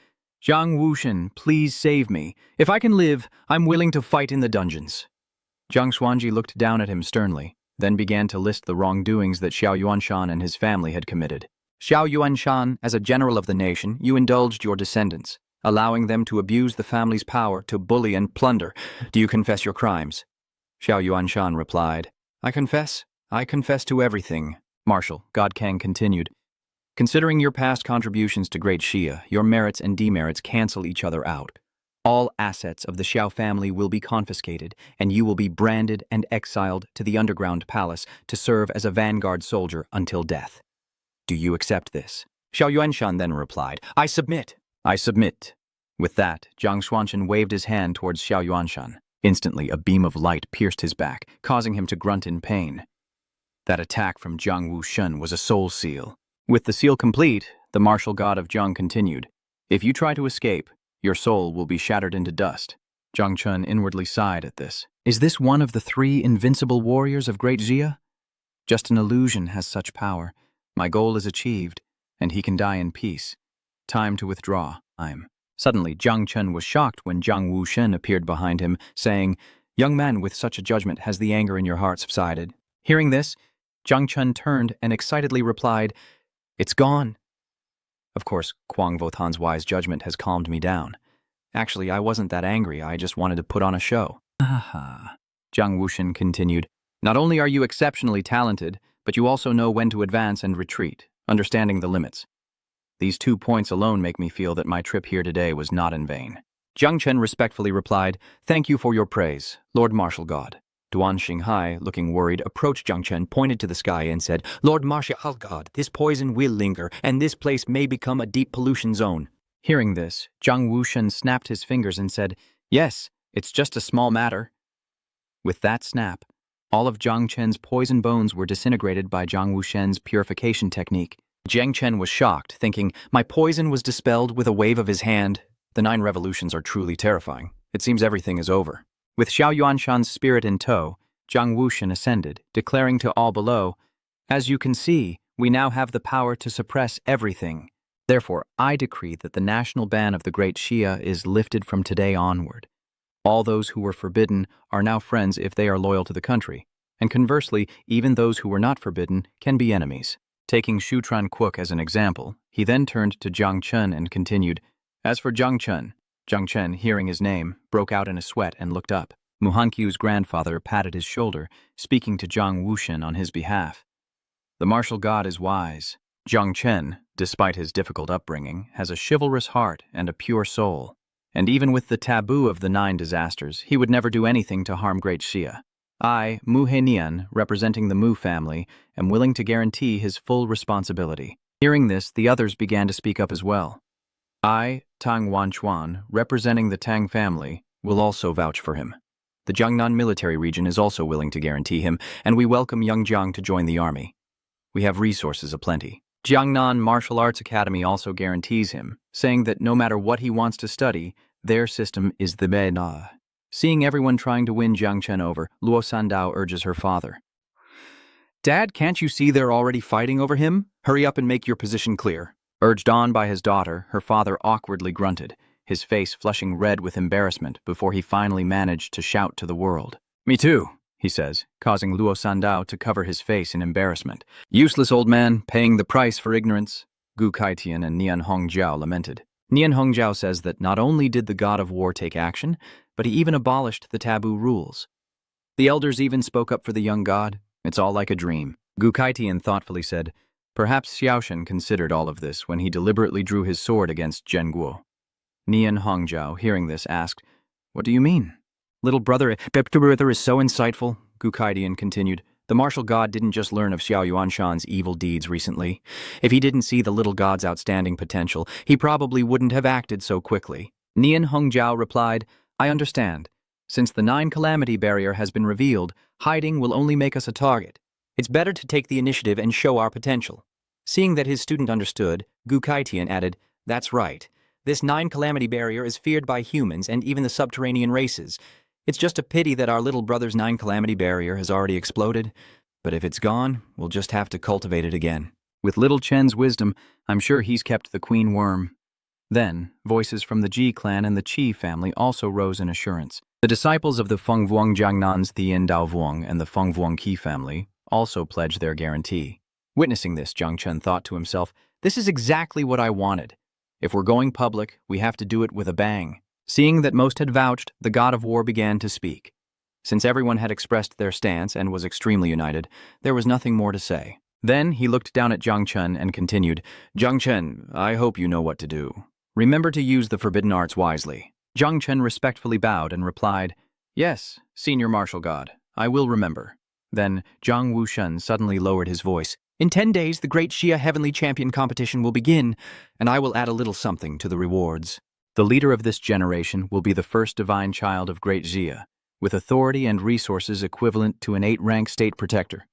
Zhang Wushan, please save me. If I can live, I'm willing to fight in the dungeons. Zhang Xuanji looked down at him sternly, then began to list the wrongdoings that Xiao Yuanshan and his family had committed. Xiao Yuanshan, as a general of the nation, you indulged your descendants, allowing them to abuse the family's power to bully and plunder. Do you confess your crimes? Xiao Yuanshan replied, I confess to everything. Marshal, God Kang continued, considering your past contributions to Great Xia, your merits and demerits cancel each other out. All assets of the Xiao family will be confiscated, and you will be branded and exiled to the underground palace to serve as a vanguard soldier until death. Do you accept this? Xiao Yuanshan then replied, I submit. I submit. With that, Jiang Xuanchen waved his hand towards Xiao Yuanshan. Instantly, a beam of light pierced his back, causing him to grunt in pain. That attack from Jiang Wushun was a soul seal. With the seal complete, the martial god of Jiang continued, If you try to escape, your soul will be shattered into dust. Jiang Chun inwardly sighed at this. Is this one of the 3 invincible warriors of Great Xia? Just an illusion has such power. My goal is achieved, and he can die in peace. Time to withdraw. Suddenly, Jiang Chen was shocked when Jiang Wushun appeared behind him, saying, Young man, with such a judgment, has the anger in your heart subsided? Hearing this, Jiang Chen turned and excitedly replied, It's gone. Of course, Kuang Vothan's wise judgment has calmed me down. Actually, I wasn't that angry, I just wanted to put on a show. Jiang Wushun continued, Not only are you exceptionally talented, but you also know when to advance and retreat, understanding the limits. These 2 points alone make me feel that my trip here today was not in vain. Jiang Chen respectfully replied, Thank you for your praise, Lord Martial God. Duan Xinghai, looking worried, approached Jiang Chen, pointed to the sky, and said, Lord Martial God, this poison will linger, and this place may become a deep pollution zone. Hearing this, Jiang Wushun snapped his fingers and said, Yes, it's just a small matter. With that snap, all of Jiang Chen's poison bones were disintegrated by Jiang Wushun's purification technique. Jiang Chen was shocked, thinking, My poison was dispelled with a wave of his hand. The 9 revolutions are truly terrifying. It seems everything is over. With Xiao Yuanshan's spirit in tow, Jiang Wushun ascended, declaring to all below, As you can see, we now have the power to suppress everything. Therefore, I decree that the national ban of the Great Xia is lifted from today onward. All those who were forbidden are now friends if they are loyal to the country, and conversely, even those who were not forbidden can be enemies. Taking Shutran Kwok as an example, he then turned to Jiang Chen and continued, As for Jiang Chen, hearing his name, broke out in a sweat and looked up. Muhankyu's grandfather patted his shoulder, speaking to Jiang Wushun on his behalf. The martial god is wise. Jiang Chen, despite his difficult upbringing, has a chivalrous heart and a pure soul. And even with the taboo of the 9 disasters, he would never do anything to harm Great Xia. I, Mu Henian, representing the Mu family, am willing to guarantee his full responsibility. Hearing this, the others began to speak up as well. I, Tang Wanchuan, representing the Tang family, will also vouch for him. The Jiangnan military region is also willing to guarantee him, and we welcome young Jiang to join the army. We have resources aplenty. Jiangnan Martial Arts Academy also guarantees him, saying that no matter what he wants to study, their system is the Mena. Seeing everyone trying to win Jiang Chen over, Luo Sandao urges her father. Dad, can't you see they're already fighting over him? Hurry up and make your position clear. Urged on by his daughter, her father awkwardly grunted, his face flushing red with embarrassment before he finally managed to shout to the world. Me too, he says, causing Luo Sandao to cover his face in embarrassment. Useless old man, paying the price for ignorance, Gu Kaitian and Nian Hongjiao lamented. Nian Hongjiao says that not only did the god of war take action, but he even abolished the taboo rules. The elders even spoke up for the young god. It's all like a dream. Gu Kaitian thoughtfully said, Perhaps Xiaoshen considered all of this when he deliberately drew his sword against Zhenguo. Nian Hongjiao, hearing this, asked, What do you mean? Little brother is so insightful, Gu Kaitian continued. The martial god didn't just learn of Xiao Yuanshan's evil deeds recently. If he didn't see the little god's outstanding potential, he probably wouldn't have acted so quickly. Nian Hongjiao replied, I understand. Since the 9 calamity barrier has been revealed, hiding will only make us a target. It's better to take the initiative and show our potential. Seeing that his student understood, Gu Kaitian added, That's right. This 9 calamity barrier is feared by humans and even the subterranean races. It's just a pity that our little brother's 9 calamity barrier has already exploded. But if it's gone, we'll just have to cultivate it again. With little Chen's wisdom, I'm sure he's kept the queen worm. Then, voices from the Ji clan and the Qi family also rose in assurance. The disciples of the Fengvuang Jiangnan's Thian Daovuang and the Fengvuang Qi family also pledged their guarantee. Witnessing this, Jiang Chen thought to himself, This is exactly what I wanted. If we're going public, we have to do it with a bang. Seeing that most had vouched, the god of war began to speak. Since everyone had expressed their stance and was extremely united, there was nothing more to say. Then he looked down at Jiang Chen and continued, Jiang Chen, I hope you know what to do. Remember to use the forbidden arts wisely. Jiang Chen respectfully bowed and replied, Yes, senior martial god, I will remember. Then Jiang Wushun suddenly lowered his voice. In 10 days, the Great Shia Heavenly Champion competition will begin, and I will add a little something to the rewards. The leader of this generation will be the first divine child of Great Xia, with authority and resources equivalent to an 8-rank state protector.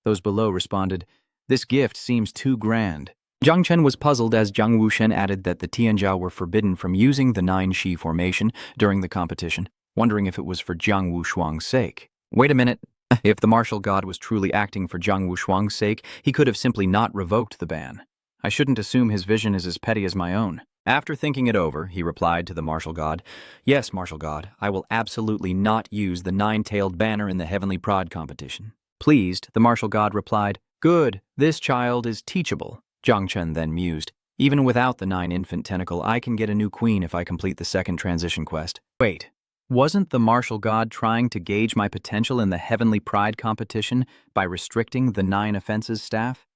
Those below responded, "This gift seems too grand." Jung Chen was puzzled as Zhang Wushen added that the Tianzhao were forbidden from using the 9-Shi formation during the competition, wondering if it was for Jiang Wushuang's sake. Wait a minute. If the martial god was truly acting for Jiang Wushuang's sake, he could have simply not revoked the ban. I shouldn't assume his vision is as petty as my own. After thinking it over, he replied to the martial god, "Yes, martial god, I will absolutely not use the 9-tailed banner in the Heavenly Prod competition." Pleased, the martial god replied, "Good, this child is teachable." Zhang Chen then mused, "Even without the 9-infant tentacle, I can get a new queen if I complete the second transition quest." Wait, wasn't the martial god trying to gauge my potential in the Heavenly Pride competition by restricting the 9 offenses staff?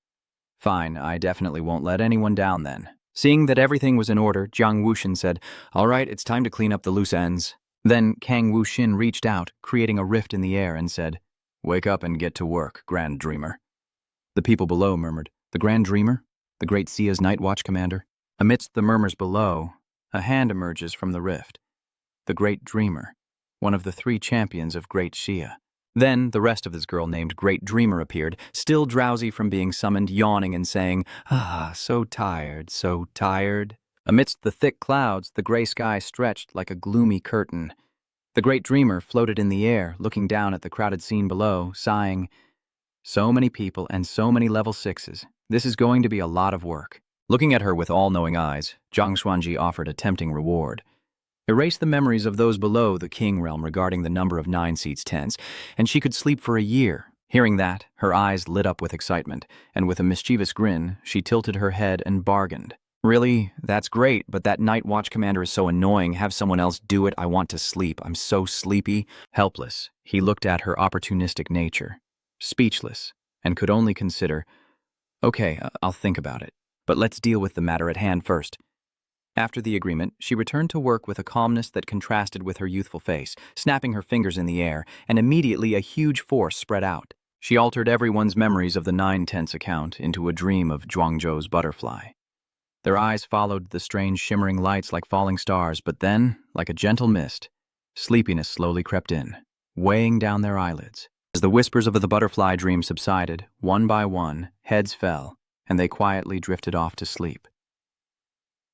Fine, I definitely won't let anyone down then. Seeing that everything was in order, Jiang Wushin said, "All right, it's time to clean up the loose ends." Then Kang Wuxin reached out, creating a rift in the air, and said, "Wake up and get to work, Grand Dreamer." The people below murmured, "The Grand Dreamer? The Great Sia's Night Watch Commander?" Amidst the murmurs below, a hand emerges from the rift. The Great Dreamer, one of the 3 champions of Great Shia. Then the rest of this girl named Great Dreamer appeared, still drowsy from being summoned, yawning and saying, "Ah, so tired, so tired." Amidst the thick clouds, the gray sky stretched like a gloomy curtain. The Great Dreamer floated in the air, looking down at the crowded scene below, sighing, "So many people and so many level 6s. This is going to be a lot of work." Looking at her with all-knowing eyes, Zhang Xuanji offered a tempting reward. Erase the memories of those below the king realm regarding the number of 9 seats tents, and she could sleep for a year. Hearing that, her eyes lit up with excitement, and with a mischievous grin, she tilted her head and bargained. "Really? That's great, but that Night Watch Commander is so annoying. Have someone else do it. I want to sleep. I'm so sleepy." Helpless, he looked at her opportunistic nature, speechless, and could only consider, "Okay, I'll think about it, but let's deal with the matter at hand first." After the agreement, she returned to work with a calmness that contrasted with her youthful face, snapping her fingers in the air, and immediately a huge force spread out. She altered everyone's memories of the 9 tents account into a dream of Zhuangzhou's butterfly. Their eyes followed the strange shimmering lights like falling stars, but then, like a gentle mist, sleepiness slowly crept in, weighing down their eyelids. As the whispers of the butterfly dream subsided, one by one, heads fell, and they quietly drifted off to sleep.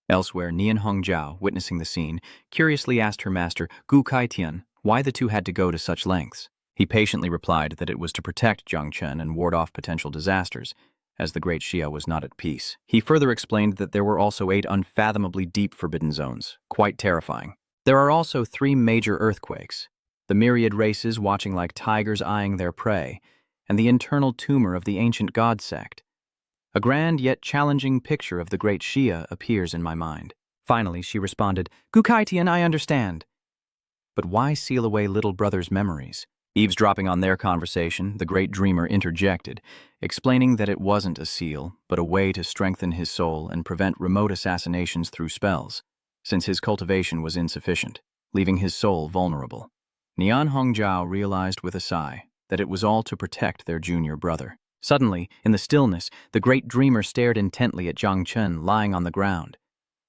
Elsewhere, Nian Hongjiao, witnessing the scene, curiously asked her master, Gu Kaitian, why the two had to go to such lengths. He patiently replied that it was to protect Jung Chen and ward off potential disasters, as the Great Shiao was not at peace. He further explained that there were also 8 unfathomably deep forbidden zones, quite terrifying. There are also 3 major earthquakes, the myriad races watching like tigers eyeing their prey, and the internal tumor of the ancient god sect. A grand yet challenging picture of the Great Shia appears in my mind. Finally, she responded, Gukaitian, I understand. But why seal away little brother's memories? Eavesdropping on their conversation, the Great Dreamer interjected, explaining that it wasn't a seal, but a way to strengthen his soul and prevent remote assassinations through spells, since his cultivation was insufficient, leaving his soul vulnerable. Nian Hongjiao realized with a sigh that it was all to protect their junior brother. Suddenly, in the stillness, the Great Dreamer stared intently at Jung Chen lying on the ground.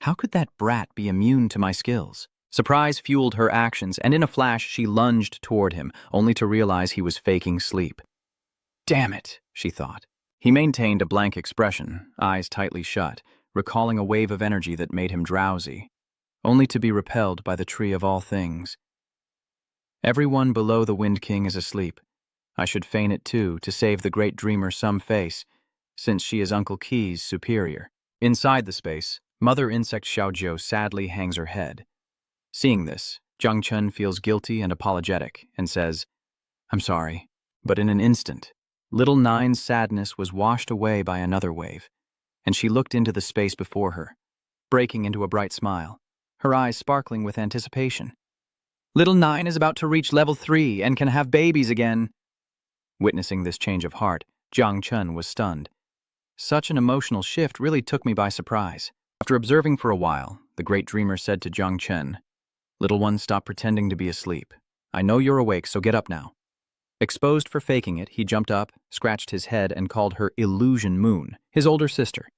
How could that brat be immune to my skills? Surprise fueled her actions, and in a flash she lunged toward him, only to realize he was faking sleep. Damn it, she thought. He maintained a blank expression, eyes tightly shut, recalling a wave of energy that made him drowsy, only to be repelled by the tree of all things. Everyone below the Wind King is asleep. I should feign it too, to save the Great Dreamer some face, since she is Uncle Key's superior. Inside the space, Mother Insect Xiaojiu sadly hangs her head. Seeing this, Jung Chen feels guilty and apologetic, and says, I'm sorry. But in an instant, little Nine's sadness was washed away by another wave, and she looked into the space before her, breaking into a bright smile, her eyes sparkling with anticipation. Little Nine is about to reach level 3 and can have babies again. Witnessing this change of heart, Jung Chen was stunned. Such an emotional shift really took me by surprise. After observing for a while, the Great Dreamer said to Jung Chen, Little one, stop pretending to be asleep. I know you're awake, so get up now. Exposed for faking it, he jumped up, scratched his head, and called her Illusion Moon, his older sister.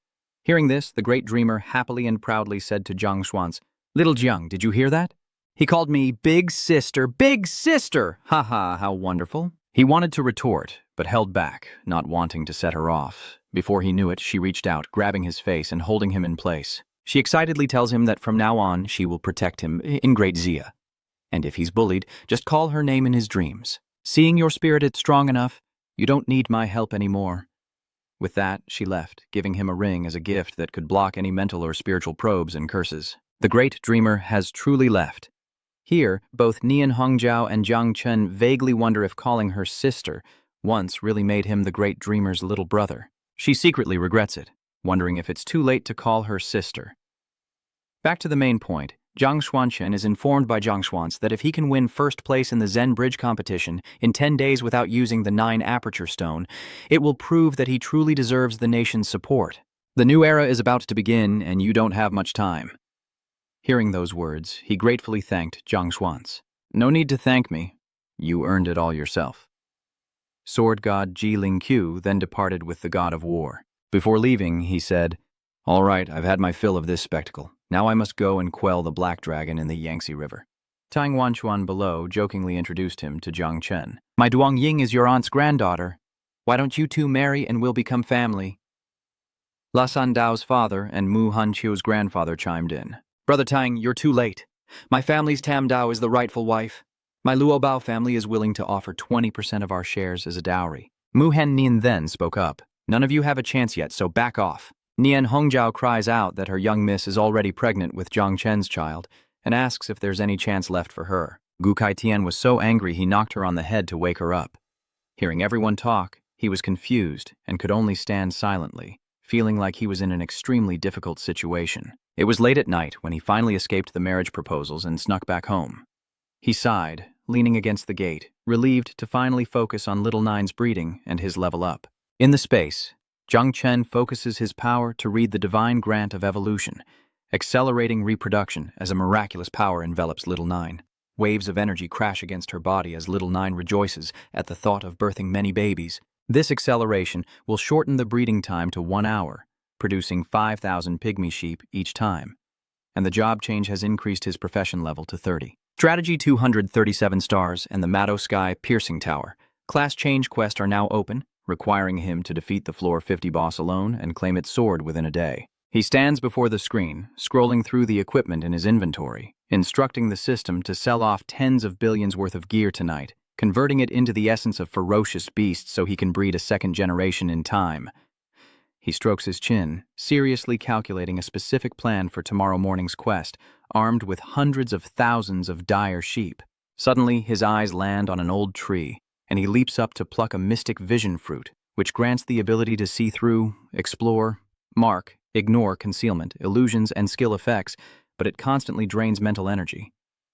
Hearing this, the great dreamer happily and proudly said to Jiang Xuan's, "Little Jiang, did you hear that? He called me Big Sister, Big Sister! Ha ha, how wonderful." He wanted to retort, but held back, not wanting to set her off. Before he knew it, she reached out, grabbing his face and holding him in place. She excitedly tells him that from now on, she will protect him in Great Zia. And if he's bullied, just call her name in his dreams. Seeing your spirit is strong enough, you don't need my help anymore. With that, she left, giving him a ring as a gift that could block any mental or spiritual probes and curses. The great dreamer has truly left. Here, both Nian Hongjiao and Jung Chen vaguely wonder if calling her sister once really made him the great dreamer's little brother. She secretly regrets it, wondering if it's too late to call her sister. Back to the main point, Jiang Xuanchen is informed by Jiang Xuans that if he can win first place in the Zen Bridge competition in 10 days without using the 9 aperture stone, it will prove that he truly deserves the nation's support. The new era is about to begin, and you don't have much time. Hearing those words, he gratefully thanked Jiang Xuans. No need to thank me. You earned it all yourself. Sword god Ji Lingqiu then departed with the god of war. Before leaving, he said, "All right, I've had my fill of this spectacle. Now I must go and quell the black dragon in the Yangtze River." Tang Wanchuan below jokingly introduced him to Jung Chen. "My Duang Ying is your aunt's granddaughter. Why don't you two marry and we'll become family?" La San Dao's father and Mu Hanqiu's grandfather chimed in. "Brother Tang, you're too late. My family's Tam Dao is the rightful wife. My Luo Bao family is willing to offer 20% of our shares as a dowry." Mu Han Nian then spoke up. "None of you have a chance yet, so back off." Nian Hongjiao cries out that her young miss is already pregnant with Zhang Chen's child and asks if there's any chance left for her. Gu Kaitian was so angry he knocked her on the head to wake her up. Hearing everyone talk, he was confused and could only stand silently, feeling like he was in an extremely difficult situation. It was late at night when he finally escaped the marriage proposals and snuck back home. He sighed, leaning against the gate, relieved to finally focus on Little Nine's breeding and his level up. In the space, Jung Chen focuses his power to read the divine grant of evolution, accelerating reproduction as a miraculous power envelops Little Nine. Waves of energy crash against her body as Little Nine rejoices at the thought of birthing many babies. This acceleration will shorten the breeding time to 1 hour, producing 5,000 pygmy sheep each time, and the job change has increased his profession level to 30. Strategy 237 stars and the Matto Sky Piercing Tower. Class change quest are now open, requiring him to defeat the floor 50 boss alone and claim its sword within a day. He stands before the screen, scrolling through the equipment in his inventory, instructing the system to sell off tens of billions worth of gear tonight, converting it into the essence of ferocious beasts so he can breed a second generation in time. He strokes his chin, seriously calculating a specific plan for tomorrow morning's quest, armed with hundreds of thousands of dire sheep. Suddenly, his eyes land on an old tree, and he leaps up to pluck a mystic vision fruit, which grants the ability to see through, explore, mark, ignore concealment, illusions, and skill effects, but it constantly drains mental energy.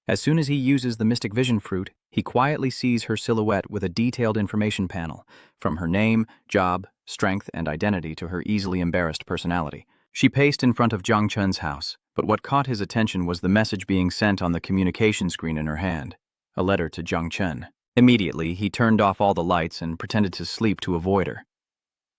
As soon as he uses the mystic vision fruit, he quietly sees her silhouette with a detailed information panel, from her name, job, strength, and identity to her easily embarrassed personality. She paced in front of Zhang Chen's house, but what caught his attention was the message being sent on the communication screen in her hand, a letter to Zhang Chen. Immediately, he turned off all the lights and pretended to sleep to avoid her.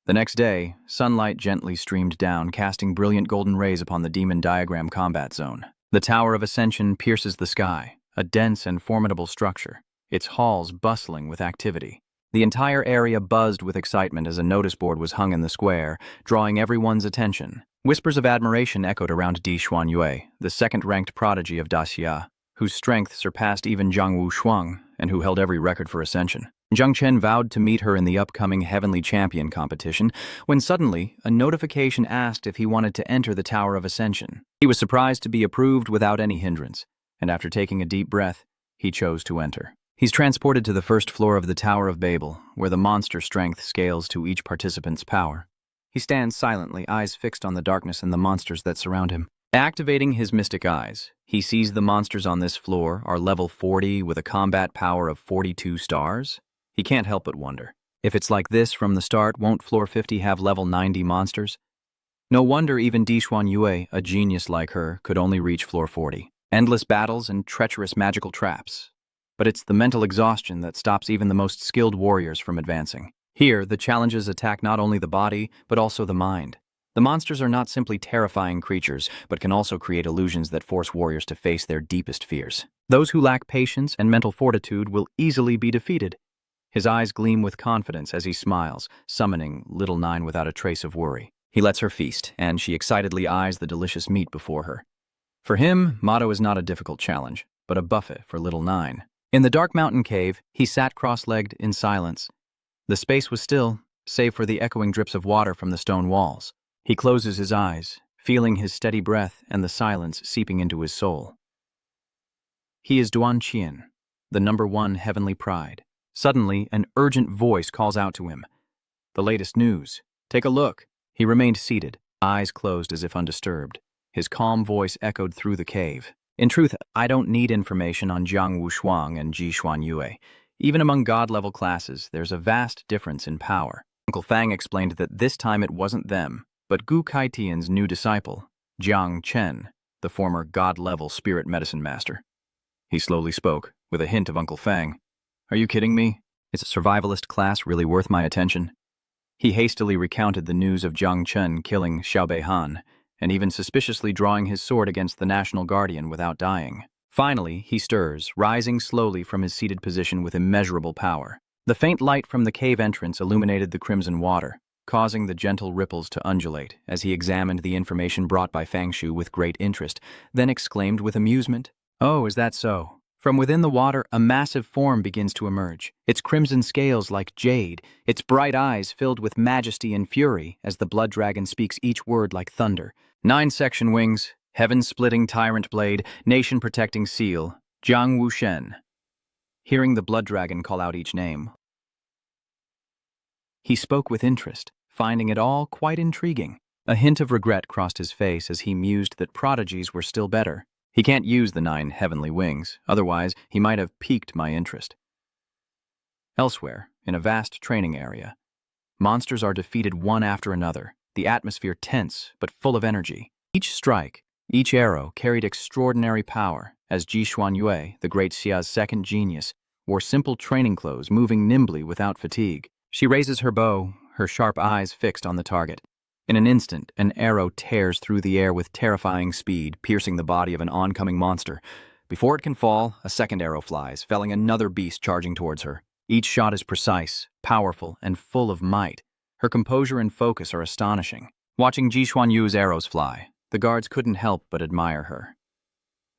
The next day, sunlight gently streamed down, casting brilliant golden rays upon the demon diagram combat zone. The Tower of Ascension pierces the sky, a dense and formidable structure, its halls bustling with activity. The entire area buzzed with excitement as a notice board was hung in the square, drawing everyone's attention. Whispers of admiration echoed around Di Xuanyue, the second-ranked prodigy of Daxia, whose strength surpassed even Zhang Wushuang and who held every record for ascension. Zhang Chen vowed to meet her in the upcoming Heavenly Champion competition, when suddenly a notification asked if he wanted to enter the Tower of Ascension. He was surprised to be approved without any hindrance, and after taking a deep breath, he chose to enter. He's transported to the first floor of the Tower of Babel, where the monster strength scales to each participant's power. He stands silently, eyes fixed on the darkness and the monsters that surround him. Activating his mystic eyes, he sees the monsters on this floor are level 40 with a combat power of 42 stars. He can't help but wonder, if it's like this from the start, won't floor 50 have level 90 monsters? No wonder even Di Xuanyue, a genius like her, could only reach floor 40. Endless battles and treacherous magical traps. but it's the mental exhaustion that stops even the most skilled warriors from advancing. Here, the challenges attack not only the body, but also the mind. The monsters are not simply terrifying creatures, but can also create illusions that force warriors to face their deepest fears. Those who lack patience and mental fortitude will easily be defeated. His eyes gleam with confidence as he smiles, summoning Little Nine without a trace of worry. He lets her feast, and she excitedly eyes the delicious meat before her. For him, Motto is not a difficult challenge, but a buffet for Little Nine. In the dark mountain cave, he sat cross-legged in silence. The space was still, save for the echoing drips of water from the stone walls. He closes his eyes, feeling his steady breath and the silence seeping into his soul. He is Duan Qian, the #1 heavenly pride. Suddenly, an urgent voice calls out to him. The latest news. Take a look. He remained seated, eyes closed as if undisturbed. His calm voice echoed through the cave. In truth, I don't need information on Jiang Wushuang and Ji Xuan Yue. Even among god-level classes, there's a vast difference in power. Uncle Fang explained that this time it wasn't them, but Gu Kaitian's new disciple, Jung Chen, the former god-level spirit medicine master. He slowly spoke, with a hint of Uncle Fang. Are you kidding me? Is a survivalist class really worth my attention? He hastily recounted the news of Jung Chen killing Xiao Beihan, and even suspiciously drawing his sword against the national guardian without dying. Finally, he stirs, rising slowly from his seated position with immeasurable power. The faint light from the cave entrance illuminated the crimson water, causing the gentle ripples to undulate as he examined the information brought by Fang Shu with great interest, then exclaimed with amusement, "Oh, is that so?" From within the water, a massive form begins to emerge, its crimson scales like jade, its bright eyes filled with majesty and fury as the blood dragon speaks each word like thunder. 9-section wings, heaven-splitting tyrant blade, nation-protecting seal, Jiang Wushen. Hearing the blood dragon call out each name, he spoke with interest, finding it all quite intriguing. A hint of regret crossed his face as he mused that prodigies were still better. He can't use the 9 heavenly wings, otherwise he might have piqued my interest. Elsewhere, in a vast training area, monsters are defeated one after another, the atmosphere tense but full of energy. Each strike, each arrow carried extraordinary power, as Ji Xuan Yue, the great Xia's second genius, wore simple training clothes, moving nimbly without fatigue. She raises her bow, her sharp eyes fixed on the target. In an instant, an arrow tears through the air with terrifying speed, piercing the body of an oncoming monster. Before it can fall, a second arrow flies, felling another beast charging towards her. Each shot is precise, powerful, and full of might. Her composure and focus are astonishing. Watching Ji Xuan Yu's arrows fly, the guards couldn't help but admire her.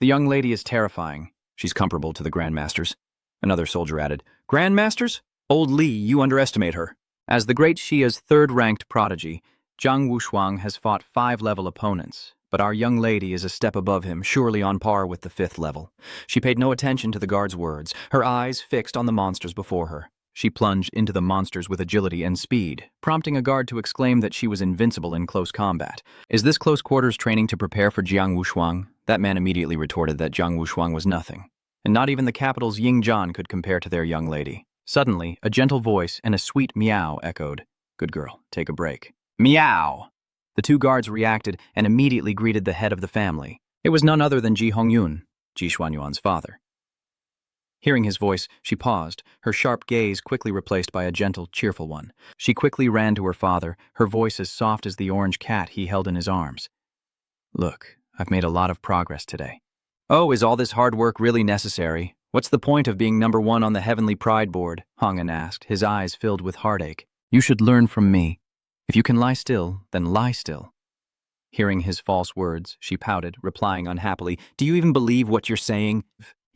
The young lady is terrifying. She's comparable to the Grandmasters. Another soldier added, Grandmasters? Old Li, you underestimate her. As the great Xia's third-ranked prodigy, Jiang Wushuang has fought 5-level opponents, but our young lady is a step above him, surely on par with the 5th level. She paid no attention to the guard's words, her eyes fixed on the monsters before her. She plunged into the monsters with agility and speed, prompting a guard to exclaim that she was invincible in close combat. Is this close quarters training to prepare for Jiang Wushuang? That man immediately retorted that Jiang Wushuang was nothing, and not even the capital's Yingzhan could compare to their young lady. Suddenly, a gentle voice and a sweet meow echoed. Good girl, take a break. Meow! The 2 guards reacted and immediately greeted the head of the family. It was none other than Ji Hongyun, Ji Xuanyuan's father. Hearing his voice, she paused, her sharp gaze quickly replaced by a gentle, cheerful one. She quickly ran to her father, her voice as soft as the orange cat he held in his arms. Look, I've made a lot of progress today. Oh, is all this hard work really necessary? What's the point of being #1 on the Heavenly Pride Board? Hongan asked, his eyes filled with heartache. You should learn from me. If you can lie still, then lie still. Hearing his false words, she pouted, replying unhappily, Do you even believe what you're saying?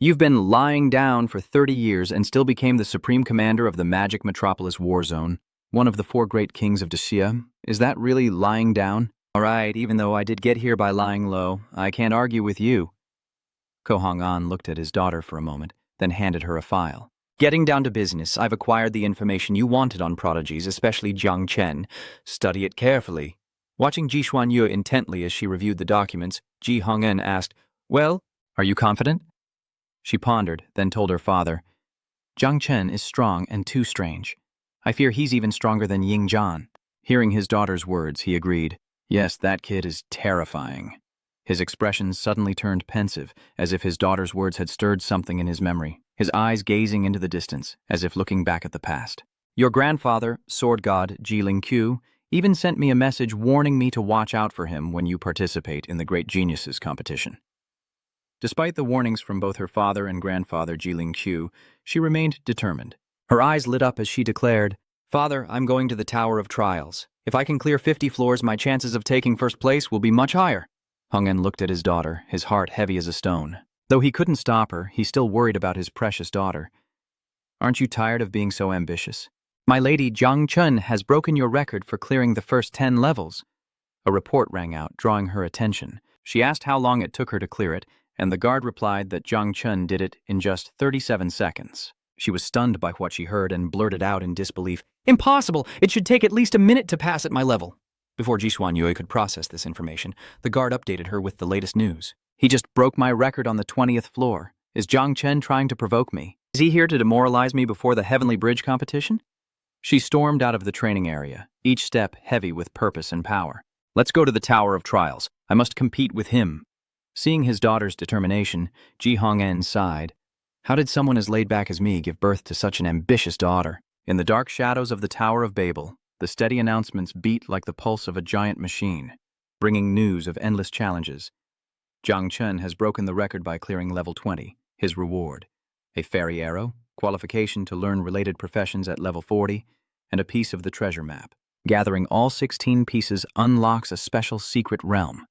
You've been lying down for 30 years and still became the supreme commander of the Magic Metropolis War Zone, one of the 4 great kings of Daxia. Is that really lying down? All right, even though I did get here by lying low, I can't argue with you. Ko Hong-an looked at his daughter for a moment, then handed her a file. Getting down to business, I've acquired the information you wanted on prodigies, especially Jung Chen. Study it carefully. Watching Ji Xuanyu intently as she reviewed the documents, Ji Hongen asked, Well, are you confident? She pondered, then told her father, Jung Chen is strong and too strange. I fear he's even stronger than Ying Zhan. Hearing his daughter's words, he agreed, Yes, that kid is terrifying. His expression suddenly turned pensive, as if his daughter's words had stirred something in his memory. his eyes gazing into the distance, as if looking back at the past. Your grandfather, sword god Jiling Q, even sent me a message warning me to watch out for him when you participate in the Great Geniuses competition. Despite the warnings from both her father and grandfather Jiling Q, she remained determined. Her eyes lit up as she declared, "Father, I'm going to the Tower of Trials. If I can clear 50 floors, my chances of taking first place will be much higher." Hung En looked at his daughter, his heart heavy as a stone. Though he couldn't stop her, he still worried about his precious daughter. "Aren't you tired of being so ambitious? My lady Jung Chen has broken your record for clearing the first 10 levels." A report rang out, drawing her attention. She asked how long it took her to clear it, and the guard replied that Jung Chen did it in just 37 seconds. She was stunned by what she heard and blurted out in disbelief, "Impossible! It should take at least a minute to pass at my level." Before Ji Xuanyue could process this information, the guard updated her with the latest news. "He just broke my record on the 20th floor. Is Jung Chen trying to provoke me? Is he here to demoralize me before the Heavenly Bridge competition?" She stormed out of the training area, each step heavy with purpose and power. "Let's go to the Tower of Trials. I must compete with him." Seeing his daughter's determination, Ji Hong-en sighed. How did someone as laid back as me give birth to such an ambitious daughter? In the dark shadows of the Tower of Babel, the steady announcements beat like the pulse of a giant machine, bringing news of endless challenges. Jung Chen has broken the record by clearing level 20, his reward: a fairy arrow, qualification to learn related professions at level 40, and a piece of the treasure map. Gathering all 16 pieces unlocks a special secret realm.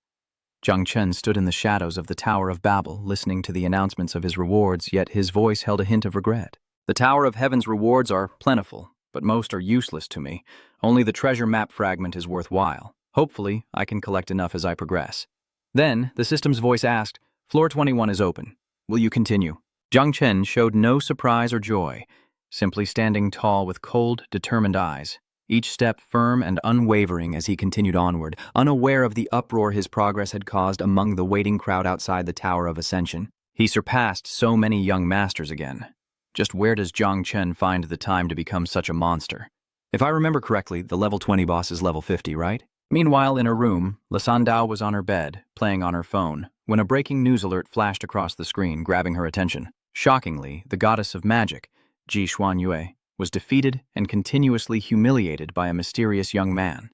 Jung Chen stood in the shadows of the Tower of Babel, listening to the announcements of his rewards, yet his voice held a hint of regret. "The Tower of Heaven's rewards are plentiful, but most are useless to me. Only the treasure map fragment is worthwhile. Hopefully, I can collect enough as I progress." Then, the system's voice asked, "Floor 21 is open. Will you continue?" Jung Chen showed no surprise or joy, simply standing tall with cold, determined eyes, each step firm and unwavering as he continued onward, unaware of the uproar his progress had caused among the waiting crowd outside the Tower of Ascension. He surpassed so many young masters again. Just where does Jung Chen find the time to become such a monster? If I remember correctly, the level 20 boss is level 50, right? Meanwhile, in her room, Lasandao was on her bed, playing on her phone, when a breaking news alert flashed across the screen, grabbing her attention. Shockingly, the goddess of magic, Ji Xuanyue, was defeated and continuously humiliated by a mysterious young man.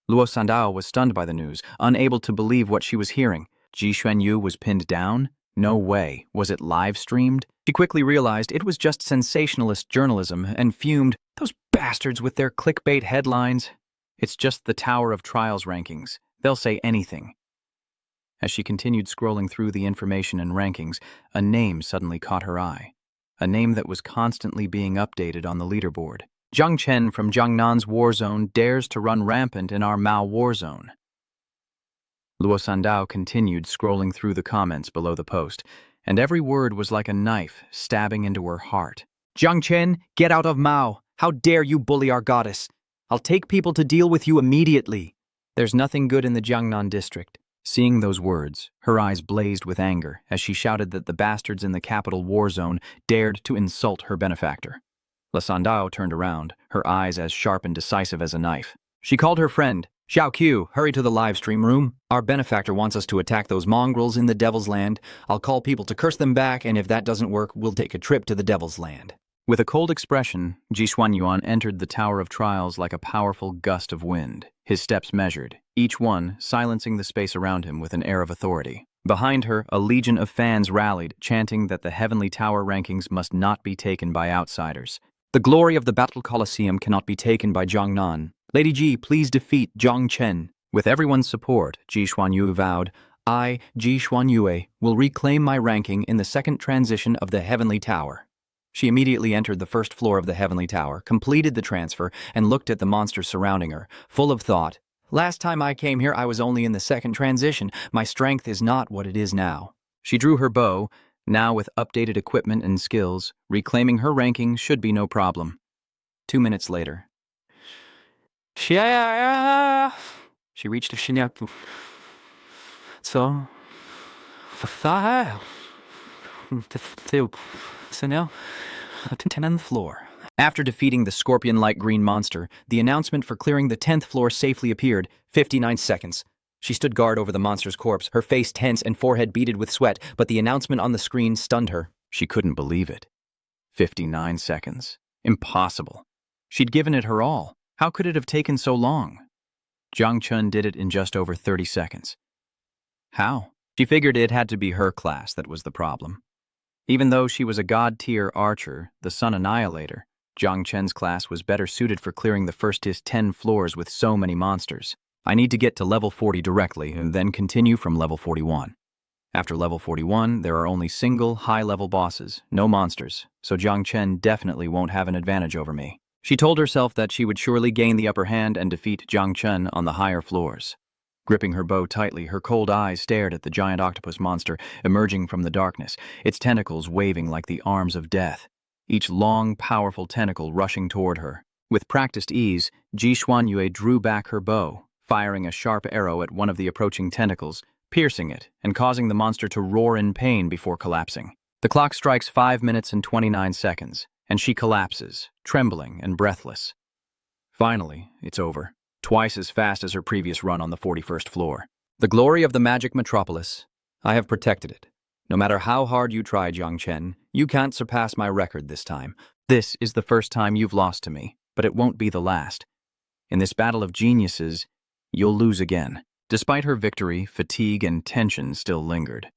Luo Sandao was stunned by the news, unable to believe what she was hearing. Ji Xuanyu was pinned down? No way. Was it live-streamed? She quickly realized it was just sensationalist journalism and fumed, "Those bastards with their clickbait headlines. It's just the Tower of Trials rankings. They'll say anything." As she continued scrolling through the information and rankings, a name suddenly caught her eye. A name that was constantly being updated on the leaderboard. "Jung Chen from Jiangnan's war zone dares to run rampant in our Mao war zone." Luo Sandao continued scrolling through the comments below the post, and every word was like a knife stabbing into her heart. "Jung Chen, get out of Mao! How dare you bully our goddess! I'll take people to deal with you immediately." "There's nothing good in the Jiangnan district." Seeing those words, her eyes blazed with anger as she shouted that the bastards in the capital war zone dared to insult her benefactor. Lasandao turned around, her eyes as sharp and decisive as a knife. She called her friend. "Xiao Q, hurry to the live stream room. Our benefactor wants us to attack those mongrels in the Devil's Land. I'll call people to curse them back, and if that doesn't work, we'll take a trip to the Devil's Land." With a cold expression, Ji Xuanyuan entered the Tower of Trials like a powerful gust of wind, his steps measured, each one silencing the space around him with an air of authority. Behind her, a legion of fans rallied, chanting that the Heavenly Tower rankings must not be taken by outsiders. "The glory of the Battle Coliseum cannot be taken by Jiangnan. Lady Ji, please defeat Jung Chen." With everyone's support, Ji Xuanyu vowed, "I, Ji Xuanyue, will reclaim my ranking in the second transition of the Heavenly Tower." She immediately entered the first floor of the Heavenly Tower, completed the transfer, and looked at the monsters surrounding her, full of thought. "Last time I came here, I was only in the second transition. My strength is not what it is now." She drew her bow. Now, with updated equipment and skills, reclaiming her ranking should be no problem. 2 minutes later. Shiao! She reached a Shiao. So, now, 10 on the floor. After defeating the scorpion-like green monster, the announcement for clearing the 10th floor safely appeared, 59 seconds. She stood guard over the monster's corpse, her face tense and forehead beaded with sweat, but the announcement on the screen stunned her. She couldn't believe it. 59 seconds. Impossible. She'd given it her all. How could it have taken so long? Jung Chen did it in just over 30 seconds. How? She figured it had to be her class that was the problem. Even though she was a god-tier archer, the Sun Annihilator, Jung Chen's class was better suited for clearing the first 10 floors with so many monsters. I need to get to level 40 directly and then continue from level 41. After level 41, there are only single, high-level bosses, no monsters, so Jung Chen definitely won't have an advantage over me. She told herself that she would surely gain the upper hand and defeat Jung Chen on the higher floors. Gripping her bow tightly, her cold eyes stared at the giant octopus monster emerging from the darkness, its tentacles waving like the arms of death, each long, powerful tentacle rushing toward her. With practiced ease, Ji Xuanyue drew back her bow, firing a sharp arrow at one of the approaching tentacles, piercing it and causing the monster to roar in pain before collapsing. The clock strikes 5 minutes and 29 seconds, and she collapses, trembling and breathless. Finally, it's over, twice as fast as her previous run on the 41st floor. The glory of the magic metropolis. I have protected it. No matter how hard you try, Jung Chen, you can't surpass my record this time. This is the first time you've lost to me, but it won't be the last. In this battle of geniuses, you'll lose again. Despite her victory, fatigue and tension still lingered.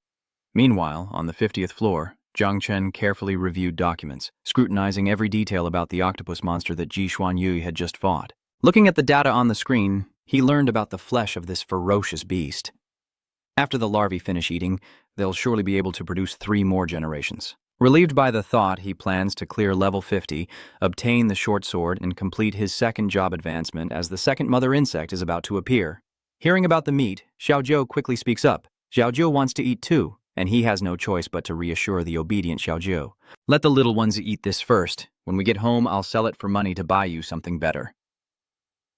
Meanwhile, on the 50th floor, Jung Chen carefully reviewed documents, scrutinizing every detail about the octopus monster that Ji Xuanyue had just fought. Looking at the data on the screen, he learned about the flesh of this ferocious beast. After the larvae finish eating, they'll surely be able to produce 3 more generations. Relieved by the thought, he plans to clear level 50, obtain the short sword, and complete his second job advancement as the second mother insect is about to appear. Hearing about the meat, Xiaozhou quickly speaks up. Xiaozhou wants to eat too, and he has no choice but to reassure the obedient Xiaozhou. Let the little ones eat this first. When we get home, I'll sell it for money to buy you something better.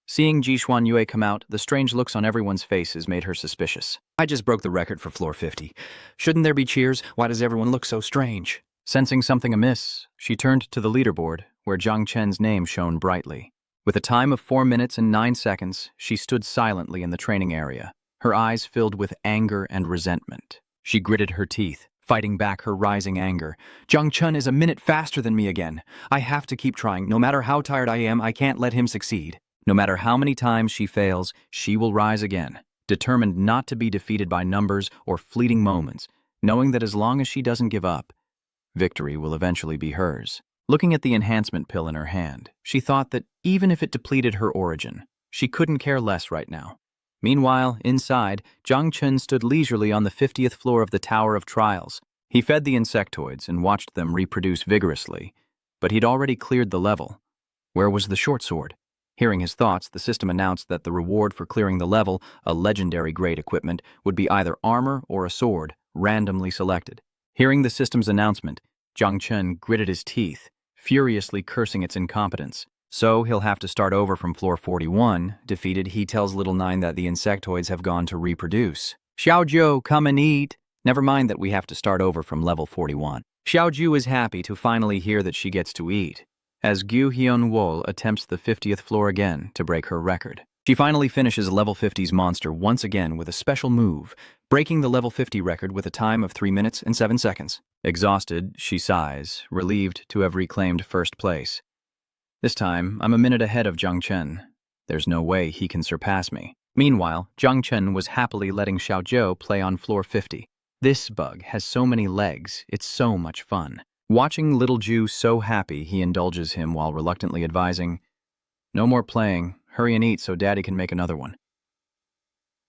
Seeing Ji Xuanyue come out, the strange looks on everyone's faces made her suspicious. I just broke the record for floor 50. Shouldn't there be cheers? Why does everyone look so strange? Sensing something amiss, she turned to the leaderboard, where Jung Chen's name shone brightly. With a time of 4 minutes and 9 seconds, she stood silently in the training area, her eyes filled with anger and resentment. She gritted her teeth, fighting back her rising anger. Jung Chen is a minute faster than me again. I have to keep trying. No matter how tired I am, I can't let him succeed. No matter how many times she fails, she will rise again, determined not to be defeated by numbers or fleeting moments, knowing that as long as she doesn't give up, victory will eventually be hers. Looking at the enhancement pill in her hand, she thought that even if it depleted her origin, she couldn't care less right now. Meanwhile, inside, Jung Chen stood leisurely on the 50th floor of the Tower of Trials. He fed the insectoids and watched them reproduce vigorously, but he'd already cleared the level. Where was the short sword? Hearing his thoughts, the system announced that the reward for clearing the level, a legendary grade equipment, would be either armor or a sword, randomly selected. Hearing the system's announcement, Jung Chen gritted his teeth, furiously cursing its incompetence. So he'll have to start over from floor 41. Defeated, he tells Little Nine that the insectoids have gone to reproduce. Xiaozhou, come and eat. Never mind that we have to start over from level 41. Xiaozhou is happy to finally hear that she gets to eat, as Gu Hyun-wol attempts the 50th floor again to break her record. She finally finishes level 50's monster once again with a special move, breaking the level 50 record with a time of 3 minutes and 7 seconds. Exhausted, she sighs, relieved to have reclaimed first place. This time, I'm a minute ahead of Jung Chen. There's no way he can surpass me. Meanwhile, Jung Chen was happily letting Xiaozhou play on floor 50. This bug has so many legs, it's so much fun. Watching little Ju so happy, he indulges him while reluctantly advising, "No more playing, hurry and eat so Daddy can make another one."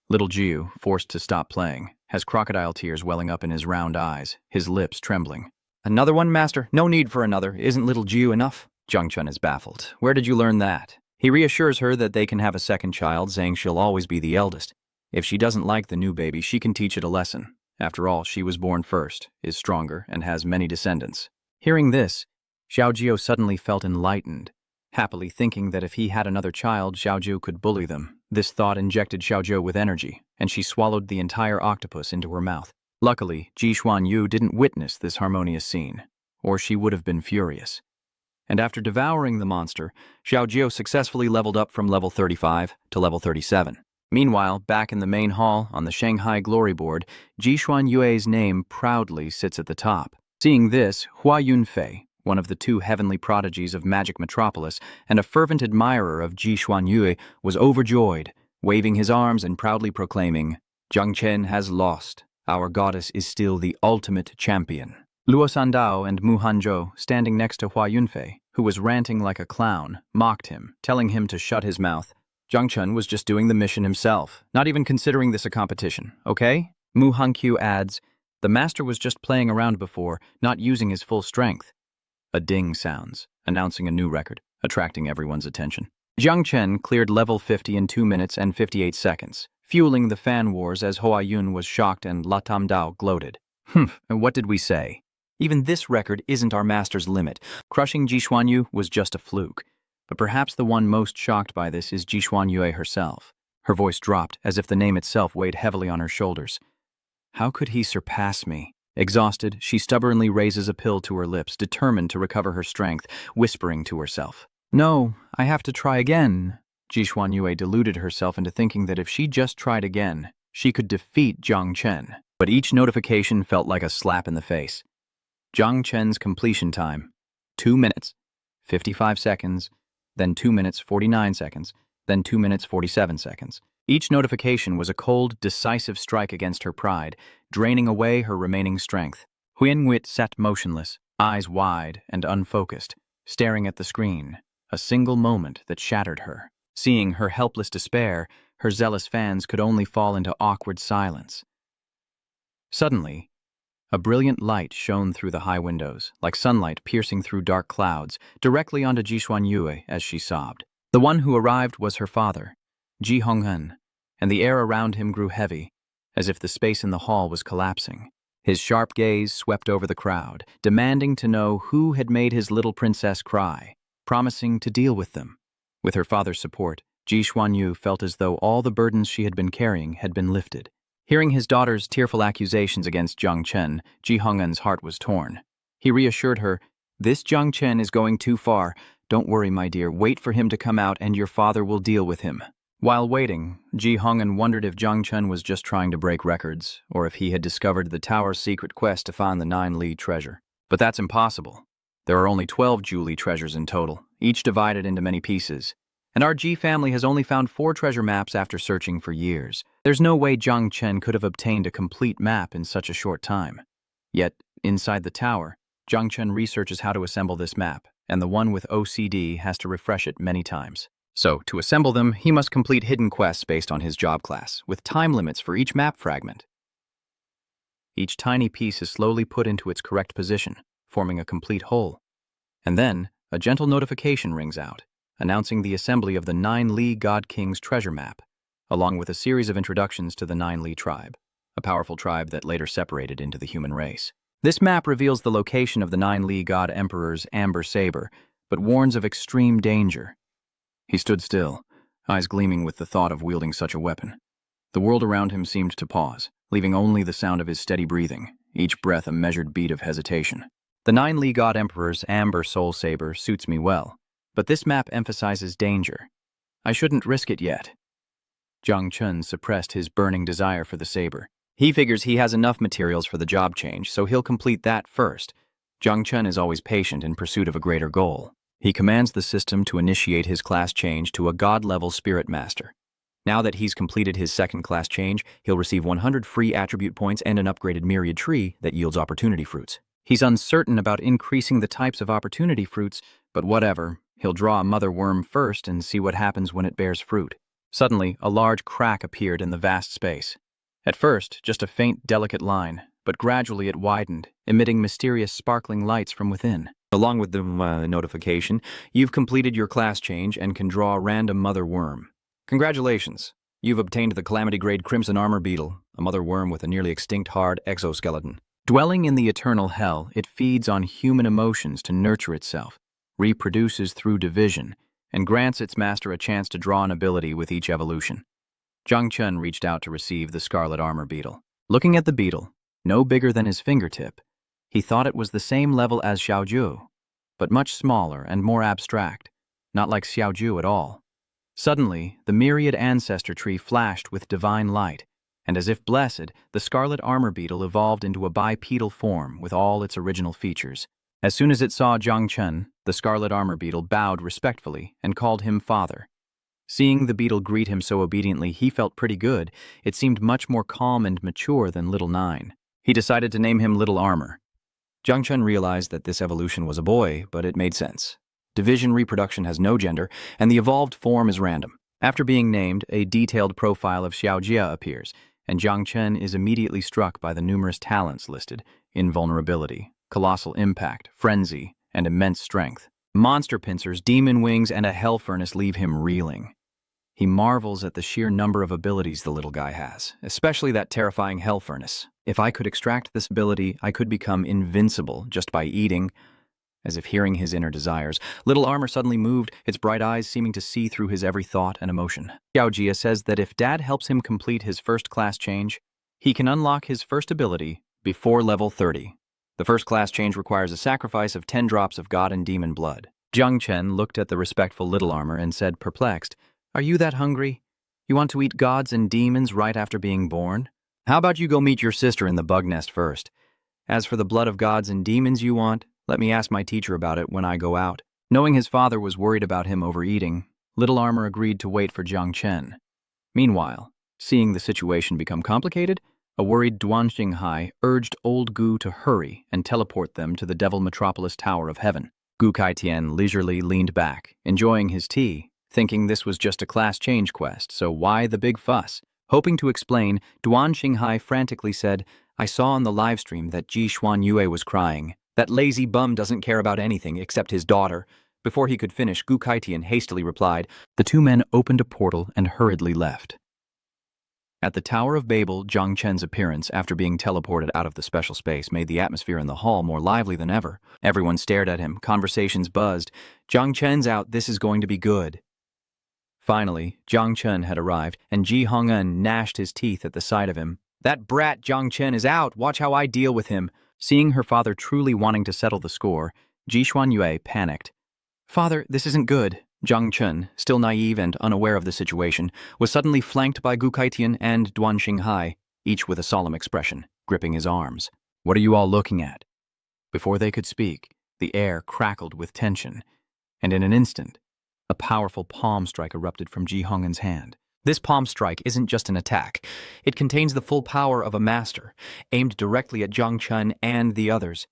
Little Ju, forced to stop playing, has crocodile tears welling up in his round eyes, his lips trembling. "Another one, Master? No need for another. Isn't little Ju enough?" Jung Chen is baffled. Where did you learn that? He reassures her that they can have a second child, saying she'll always be the eldest. If she doesn't like the new baby, she can teach it a lesson. After all, she was born first, is stronger, and has many descendants. Hearing this, Xiaozhou suddenly felt enlightened, happily thinking that if he had another child, Xiaozhou could bully them. This thought injected Xiaozhou with energy, and she swallowed the entire octopus into her mouth. Luckily, Ji Xuanyue didn't witness this harmonious scene, or she would have been furious. And after devouring the monster, Xiaozhou successfully leveled up from level 35 to level 37. Meanwhile, back in the main hall, on the Shanghai Glory Board, Ji Xuanyue's name proudly sits at the top. Seeing this, Hua Yunfei, one of the two heavenly prodigies of magic metropolis and a fervent admirer of Ji Xuanyue, was overjoyed, waving his arms and proudly proclaiming, "Jung Chen has lost. Our goddess is still the ultimate champion." Luo Sandao and Mu Hanzhou, standing next to Hua Yunfei, who was ranting like a clown, mocked him, telling him to shut his mouth. Jung Chen was just doing the mission himself, not even considering this a competition, okay? Mu Hankyu adds, "The master was just playing around before, not using his full strength." A ding sounds, announcing a new record, attracting everyone's attention. Jung Chen cleared level 50 in 2 minutes and 58 seconds, fueling the fan wars as Hua Yun was shocked and La Tam Dao gloated. And what did we say? Even this record isn't our master's limit. Crushing Ji Xuanyu was just a fluke. But perhaps the one most shocked by this is Ji Xuanyue herself. Her voice dropped, as if the name itself weighed heavily on her shoulders. How could he surpass me? Exhausted, she stubbornly raises a pill to her lips, determined to recover her strength, whispering to herself. "No, I have to try again." Ji Xuanyue deluded herself into thinking that if she just tried again, she could defeat Jung Chen. But each notification felt like a slap in the face. Jung Chen's completion time: 2 minutes, 55 seconds, then 2 minutes 49 seconds, then 2 minutes 47 seconds. Each notification was a cold, decisive strike against her pride, draining away her remaining strength. Huyen Wit sat motionless, eyes wide and unfocused, staring at the screen, a single moment that shattered her. Seeing her helpless despair, her zealous fans could only fall into awkward silence. Suddenly, a brilliant light shone through the high windows, like sunlight piercing through dark clouds, directly onto Ji Xuanyue as she sobbed. The one who arrived was her father, Ji Honghen, and the air around him grew heavy, as if the space in the hall was collapsing. His sharp gaze swept over the crowd, demanding to know who had made his little princess cry, promising to deal with them. With her father's support, Ji Xuanyu felt as though all the burdens she had been carrying had been lifted. Hearing his daughter's tearful accusations against Jung Chen, Ji Honghen's heart was torn. He reassured her, "This Jung Chen is going too far. Don't worry, my dear. Wait for him to come out and your father will deal with him." While waiting, Ji Honghen wondered if Jung Chen was just trying to break records, or if he had discovered the tower's secret quest to find the 9 Li treasure. But that's impossible. There are only 12 Ju Li treasures in total, each divided into many pieces. And our Ji family has only found 4 treasure maps after searching for years. There's no way Jung Chen could have obtained a complete map in such a short time. Yet, inside the tower, Jung Chen researches how to assemble this map, and the one with OCD has to refresh it many times. So, to assemble them, he must complete hidden quests based on his job class, with time limits for each map fragment. Each tiny piece is slowly put into its correct position, forming a complete whole. And then, a gentle notification rings out, announcing the assembly of the 9 Li God King's treasure map, along with a series of introductions to the 9 Li tribe, a powerful tribe that later separated into the human race. This map reveals the location of the 9 Li God Emperor's amber saber, but warns of extreme danger. He stood still, eyes gleaming with the thought of wielding such a weapon. The world around him seemed to pause, leaving only the sound of his steady breathing, each breath a measured beat of hesitation. The 9 Li God Emperor's amber soul saber suits me well, but this map emphasizes danger. I shouldn't risk it yet. Jung Chen suppressed his burning desire for the saber. He figures he has enough materials for the job change, so he'll complete that first. Jung Chen is always patient in pursuit of a greater goal. He commands the system to initiate his class change to a god-level spirit master. Now that he's completed his second class change, he'll receive 100 free attribute points and an upgraded myriad tree that yields opportunity fruits. He's uncertain about increasing the types of opportunity fruits, but whatever. He'll draw a mother worm first and see what happens when it bears fruit. Suddenly, a large crack appeared in the vast space. At first, just a faint, delicate line, but gradually it widened, emitting mysterious sparkling lights from within. Along with the notification, you've completed your class change and can draw a random mother worm. Congratulations! You've obtained the Calamity-grade Crimson Armor Beetle, a mother worm with a nearly extinct hard exoskeleton. Dwelling in the eternal hell, it feeds on human emotions to nurture itself, reproduces through division, and grants its master a chance to draw an ability with each evolution. Jung Chen reached out to receive the Scarlet Armor Beetle. Looking at the beetle, no bigger than his fingertip, he thought it was the same level as Xiaoju, but much smaller and more abstract, not like Xiaoju at all. Suddenly, the myriad ancestor tree flashed with divine light, and as if blessed, the Scarlet Armor Beetle evolved into a bipedal form with all its original features. As soon as it saw Jung Chen, the scarlet armor beetle bowed respectfully and called him father. Seeing the beetle greet him so obediently, he felt pretty good. It seemed much more calm and mature than Little Nine. He decided to name him Little Armor. Jung Chen realized that this evolution was a boy, but it made sense. Division reproduction has no gender, and the evolved form is random. After being named, a detailed profile of Xiao appears, and Jung Chen is immediately struck by the numerous talents listed: invulnerability, colossal impact, frenzy, and immense strength. Monster pincers, demon wings, and a hell furnace leave him reeling. He marvels at the sheer number of abilities the little guy has, especially that terrifying hell furnace. If I could extract this ability, I could become invincible just by eating. As if hearing his inner desires, Little Armor suddenly moved, its bright eyes seeming to see through his every thought and emotion. Xiao says that if Dad helps him complete his first class change, he can unlock his first ability before level 30. The first class change requires a sacrifice of 10 drops of god and demon blood. Jung Chen looked at the respectful Little Armor and said, perplexed, "Are you that hungry? You want to eat gods and demons right after being born? How about you go meet your sister in the bug nest first? As for the blood of gods and demons you want, let me ask my teacher about it when I go out." Knowing his father was worried about him overeating, Little Armor agreed to wait for Jung Chen. Meanwhile, seeing the situation become complicated, a worried Duan Xinghai urged Old Gu to hurry and teleport them to the Devil Metropolis Tower of Heaven. Gu Kaitian leisurely leaned back, enjoying his tea, thinking this was just a class change quest, so why the big fuss? Hoping to explain, Duan Xinghai frantically said, "I saw on the livestream that Ji Xuan Yue was crying. That lazy bum doesn't care about anything except his daughter." Before he could finish, Gu Kaitian hastily replied. The two men opened a portal and hurriedly left. At the Tower of Babel, Jung Chen's appearance after being teleported out of the special space made the atmosphere in the hall more lively than ever. Everyone stared at him, conversations buzzed. Jung Chen's out, this is going to be good. Finally, Jung Chen had arrived, and Ji Hong'en gnashed his teeth at the sight of him. That brat Jung Chen is out, watch how I deal with him. Seeing her father truly wanting to settle the score, Ji Xuan Yue panicked. Father, this isn't good. Jung Chen, still naive and unaware of the situation, was suddenly flanked by Gu Kaitian and Duan Xinghai, each with a solemn expression, gripping his arms. What are you all looking at? Before they could speak, the air crackled with tension, and in an instant, a powerful palm strike erupted from Ji Hong'en's hand. This palm strike isn't just an attack. It contains the full power of a master, aimed directly at Jung Chen and the others.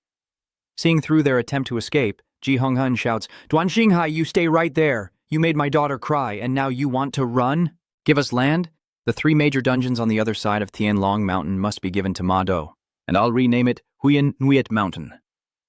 Seeing through their attempt to escape, Ji Hong'en shouts, "Duan Xinghai, you stay right there. You made my daughter cry, and now you want to run? Give us land? The 3 major dungeons on the other side of Tianlong Mountain must be given to Ma Do, and I'll rename it Huyan Nuit Mountain."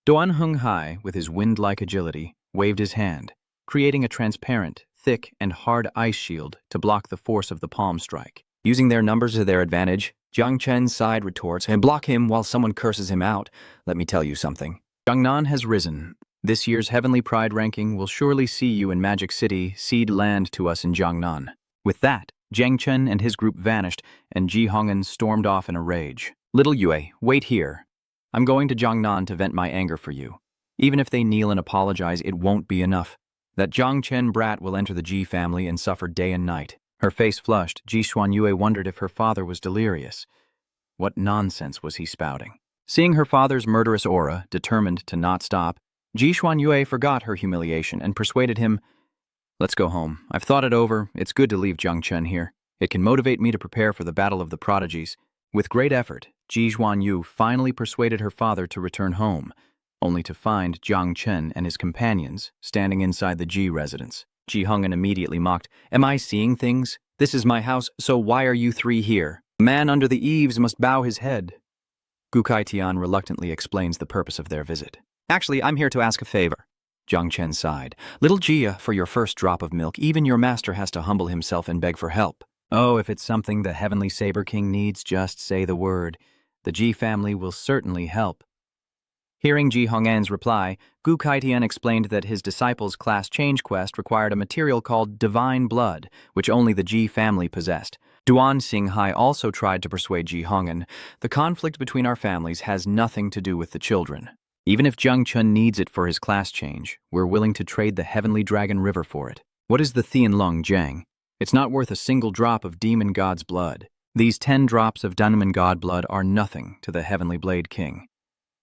Duan Xinghai, with his wind-like agility, waved his hand, creating a transparent, thick, and hard ice shield to block the force of the palm strike. Using their numbers to their advantage, Jung Chen's side retorts, "And block him while someone curses him out. Let me tell you something. Jiangnan has risen. This year's Heavenly Pride ranking will surely see you in Magic City cede land to us in Jiangnan." With that, Jiang Chen and his group vanished, and Ji Hong'en stormed off in a rage. "Little Yue, wait here. I'm going to Jiangnan to vent my anger for you. Even if they kneel and apologize, it won't be enough. That Jiang Chen brat will enter the Ji family and suffer day and night." Her face flushed. Ji Xuan Yue wondered if her father was delirious. What nonsense was he spouting? Seeing her father's murderous aura, determined to not stop, Ji Xuan Yue forgot her humiliation and persuaded him, "Let's go home. I've thought it over. It's good to leave Jung Chen here. It can motivate me to prepare for the Battle of the Prodigies." With great effort, Ji Xuan Yu finally persuaded her father to return home, only to find Jiang Chen and his companions standing inside the Ji residence. Ji Hong'en immediately mocked, "Am I seeing things? This is my house, so why are you 3 here? A man under the eaves must bow his head." Gu Kaitian reluctantly explains the purpose of their visit. "Actually, I'm here to ask a favor." Jung Chen sighed. "Little Jia, for your first drop of milk, even your master has to humble himself and beg for help." "Oh, if it's something the Heavenly Saber King needs, just say the word. The Ji family will certainly help." Hearing Ji Hong'an's reply, Gu Kaitian explained that his disciple's class change quest required a material called divine blood, which only the Ji family possessed. Duan Xinghai also tried to persuade Ji Hong'an, "The conflict between our families has nothing to do with the children. Even if Jung Chen needs it for his class change, we're willing to trade the Heavenly Dragon River for it. What is the Tianlong Jiang? It's not worth a single drop of Demon God's blood. These 10 drops of Demon God blood are nothing to the Heavenly Blade King."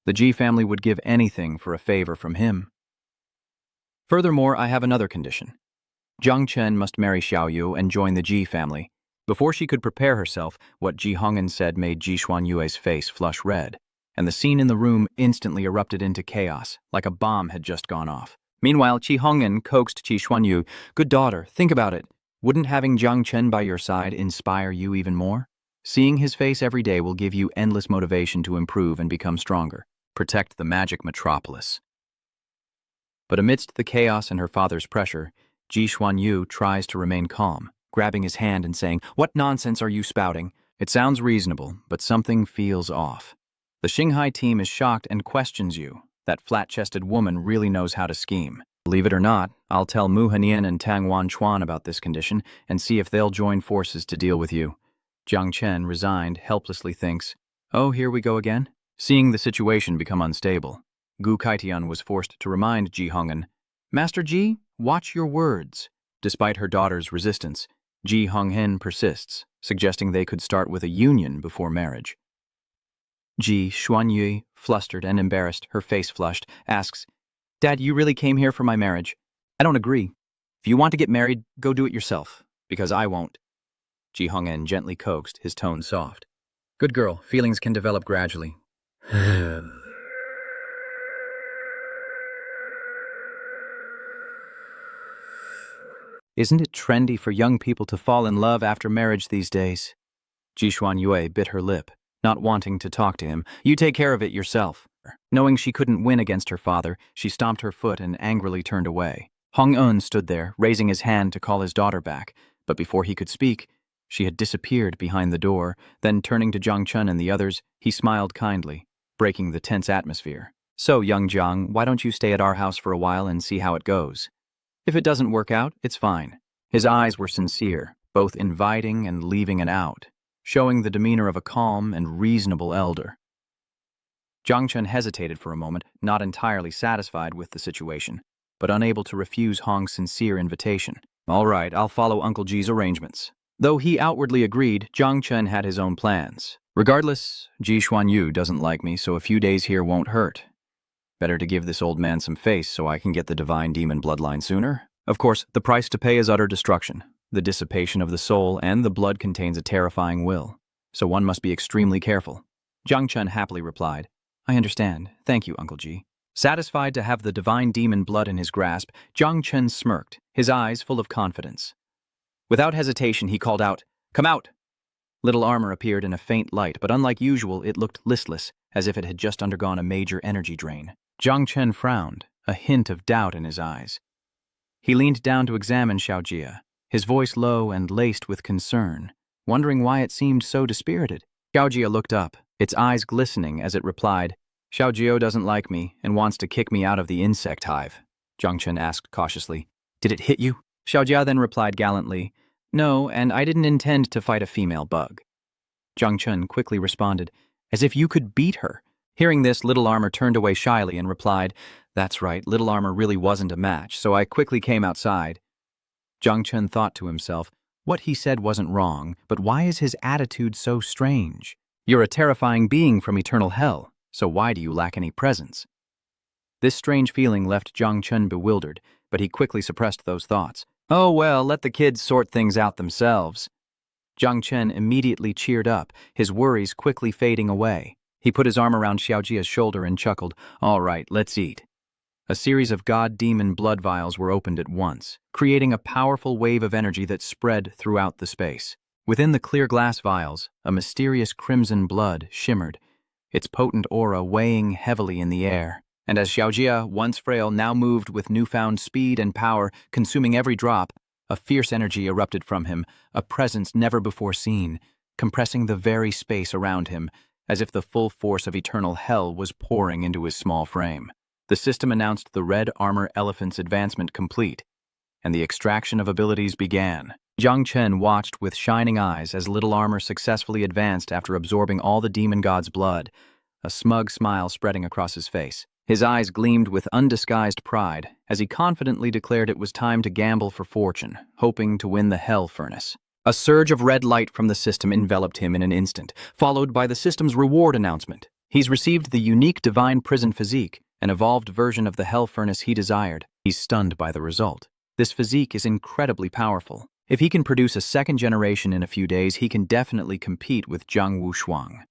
The G family would give anything for a favor from him. Furthermore, I have another condition. Jung Chen must marry Xiao and join the Ji family. Before she could prepare herself, what Ji Hongen said made Ji Xuanyue's face flush red, and the scene in the room instantly erupted into chaos, like a bomb had just gone off. Meanwhile, Ji Hongen coaxed Ji Xuanyu, "Good daughter, think about it. Wouldn't having Jung Chen by your side inspire you even more? Seeing his face every day will give you endless motivation to improve and become stronger. Protect the magic metropolis." But amidst the chaos and her father's pressure, Ji Xuanyu tries to remain calm, grabbing his hand and saying, "What nonsense are you spouting? It sounds reasonable, but something feels off. The Xinghai team is shocked and questions you. That flat-chested woman really knows how to scheme. Believe it or not, I'll tell Mu Henian and Tang Wanchuan about this condition and see if they'll join forces to deal with you." Jung Chen, resigned, helplessly thinks, "Oh, here we go again?" Seeing the situation become unstable, Gu Kaitian was forced to remind Ji Hongen, "Master Ji, watch your words." Despite her daughter's resistance, Ji Hongen persists, suggesting they could start with a union before marriage. Ji Xuanyue, flustered and embarrassed, her face flushed, asks, "Dad, you really came here for my marriage?" "I don't agree. If you want to get married, go do it yourself, because I won't." Ji Hongen gently coaxed, his tone soft. "Good girl, feelings can develop gradually." Isn't it trendy for young people to fall in love after marriage these days? Ji Xuanyue bit her lip, not wanting to talk to him. "You take care of it yourself." Knowing she couldn't win against her father, she stomped her foot and angrily turned away. Hong Un stood there, raising his hand to call his daughter back, but before he could speak, she had disappeared behind the door. Then turning to Jung Chen and the others, he smiled kindly, breaking the tense atmosphere. "So, young Jiang, why don't you stay at our house for a while and see how it goes? If it doesn't work out, it's fine." His eyes were sincere, both inviting and leaving an out, showing the demeanor of a calm and reasonable elder. Jung Chen hesitated for a moment, not entirely satisfied with the situation, but unable to refuse Hong's sincere invitation. "All right, I'll follow Uncle Ji's arrangements." Though he outwardly agreed, Jung Chen had his own plans. "Regardless, Ji Xuanyu doesn't like me, so a few days here won't hurt. Better to give this old man some face so I can get the divine demon bloodline sooner. Of course, the price to pay is utter destruction. The dissipation of the soul and the blood contains a terrifying will, so one must be extremely careful." Jung Chen happily replied, "I understand. Thank you, Uncle Ji." Satisfied to have the divine demon blood in his grasp, Jung Chen smirked, his eyes full of confidence. Without hesitation, he called out, "Come out!" Little armor appeared in a faint light, but unlike usual, it looked listless, as if it had just undergone a major energy drain. Jung Chen frowned, a hint of doubt in his eyes. He leaned down to examine Xiaojia, his voice low and laced with concern, wondering why it seemed so dispirited. Xiaojia looked up, its eyes glistening as it replied, "Xiaojio doesn't like me and wants to kick me out of the insect hive." Jung Chen asked cautiously, "Did it hit you?" Xiaojia then replied gallantly, "No, and I didn't intend to fight a female bug." Jung Chen quickly responded, "As if you could beat her." Hearing this, Little Armor turned away shyly and replied, "That's right, Little Armor really wasn't a match, so I quickly came outside." Jung Chen thought to himself, what he said wasn't wrong, but why is his attitude so strange? You're a terrifying being from eternal hell, so why do you lack any presence? This strange feeling left Jung Chen bewildered, but he quickly suppressed those thoughts. "Oh well, let the kids sort things out themselves." Jung Chen immediately cheered up, his worries quickly fading away. He put his arm around Xiaojia's shoulder and chuckled, "All right, let's eat." A series of god-demon blood vials were opened at once, creating a powerful wave of energy that spread throughout the space. Within the clear glass vials, a mysterious crimson blood shimmered, its potent aura weighing heavily in the air. And as Xiaojia, once frail, now moved with newfound speed and power, consuming every drop, a fierce energy erupted from him, a presence never before seen, compressing the very space around him, as if the full force of eternal hell was pouring into his small frame. The system announced the Red Armor Elephant's advancement complete, and the extraction of abilities began. Jung Chen watched with shining eyes as Little Armor successfully advanced after absorbing all the demon god's blood, a smug smile spreading across his face. His eyes gleamed with undisguised pride as he confidently declared it was time to gamble for fortune, hoping to win the Hell Furnace. A surge of red light from the system enveloped him in an instant, followed by the system's reward announcement. He's received the unique divine prison physique, an evolved version of the hell furnace he desired. He's stunned by the result. This physique is incredibly powerful. If he can produce a second generation in a few days, he can definitely compete with Zhang Wushuang.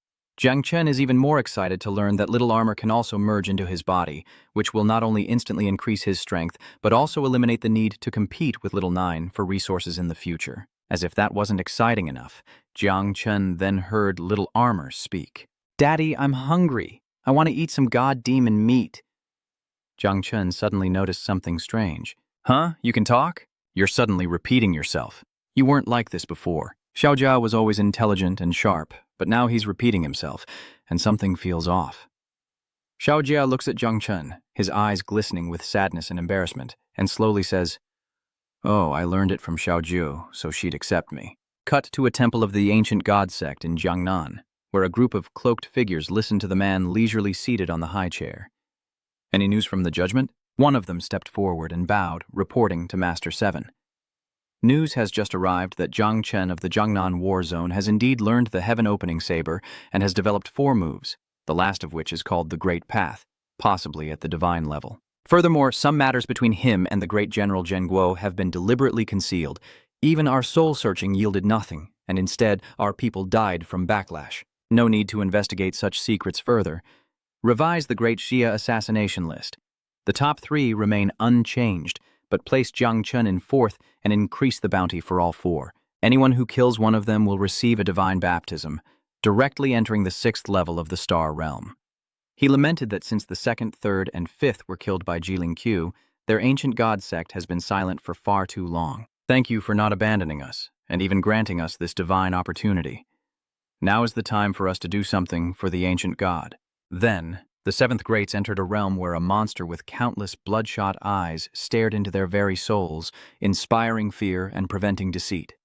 Jung Chen is even more excited to learn that Little Armor can also merge into his body, which will not only instantly increase his strength, but also eliminate the need to compete with Little Nine for resources in the future. As if that wasn't exciting enough, Jung Chen then heard Little Armor speak. "Daddy, I'm hungry. I want to eat some god-demon meat." Jung Chen suddenly noticed something strange. "Huh? You can talk? You're suddenly repeating yourself. You weren't like this before." Xiaojia was always intelligent and sharp, but now he's repeating himself, and something feels off. Xiaojia looks at Jung Chen, his eyes glistening with sadness and embarrassment, and slowly says, "Oh, I learned it from Xiaojiu, so she'd accept me." Cut to a temple of the ancient god sect in Jiangnan, where a group of cloaked figures listen to the man leisurely seated on the high chair. "Any news from the judgment?" One of them stepped forward and bowed, reporting to Master 7. "News has just arrived that Jung Chen of the Jiangnan War Zone has indeed learned the heaven-opening saber and has developed 4 moves, the last of which is called the Great Path, possibly at the divine level. Furthermore, some matters between him and the great General Zheng Guo have been deliberately concealed. Even our soul-searching yielded nothing, and instead our people died from backlash. No need to investigate such secrets further. Revise the Great Xia assassination list. The top 3 remain unchanged, but place Jung Chen in 4th and increase the bounty for all 4. Anyone who kills one of them will receive a divine baptism, directly entering the 6th level of the Star Realm." He lamented that since the 2nd, 3rd, and 5th were killed by Jilin Q, their ancient god sect has been silent for far too long. "Thank you for not abandoning us, and even granting us this divine opportunity. Now is the time for us to do something for the ancient god." Then, the 7th Greats entered a realm where a monster with countless bloodshot eyes stared into their very souls, inspiring fear and preventing deceit.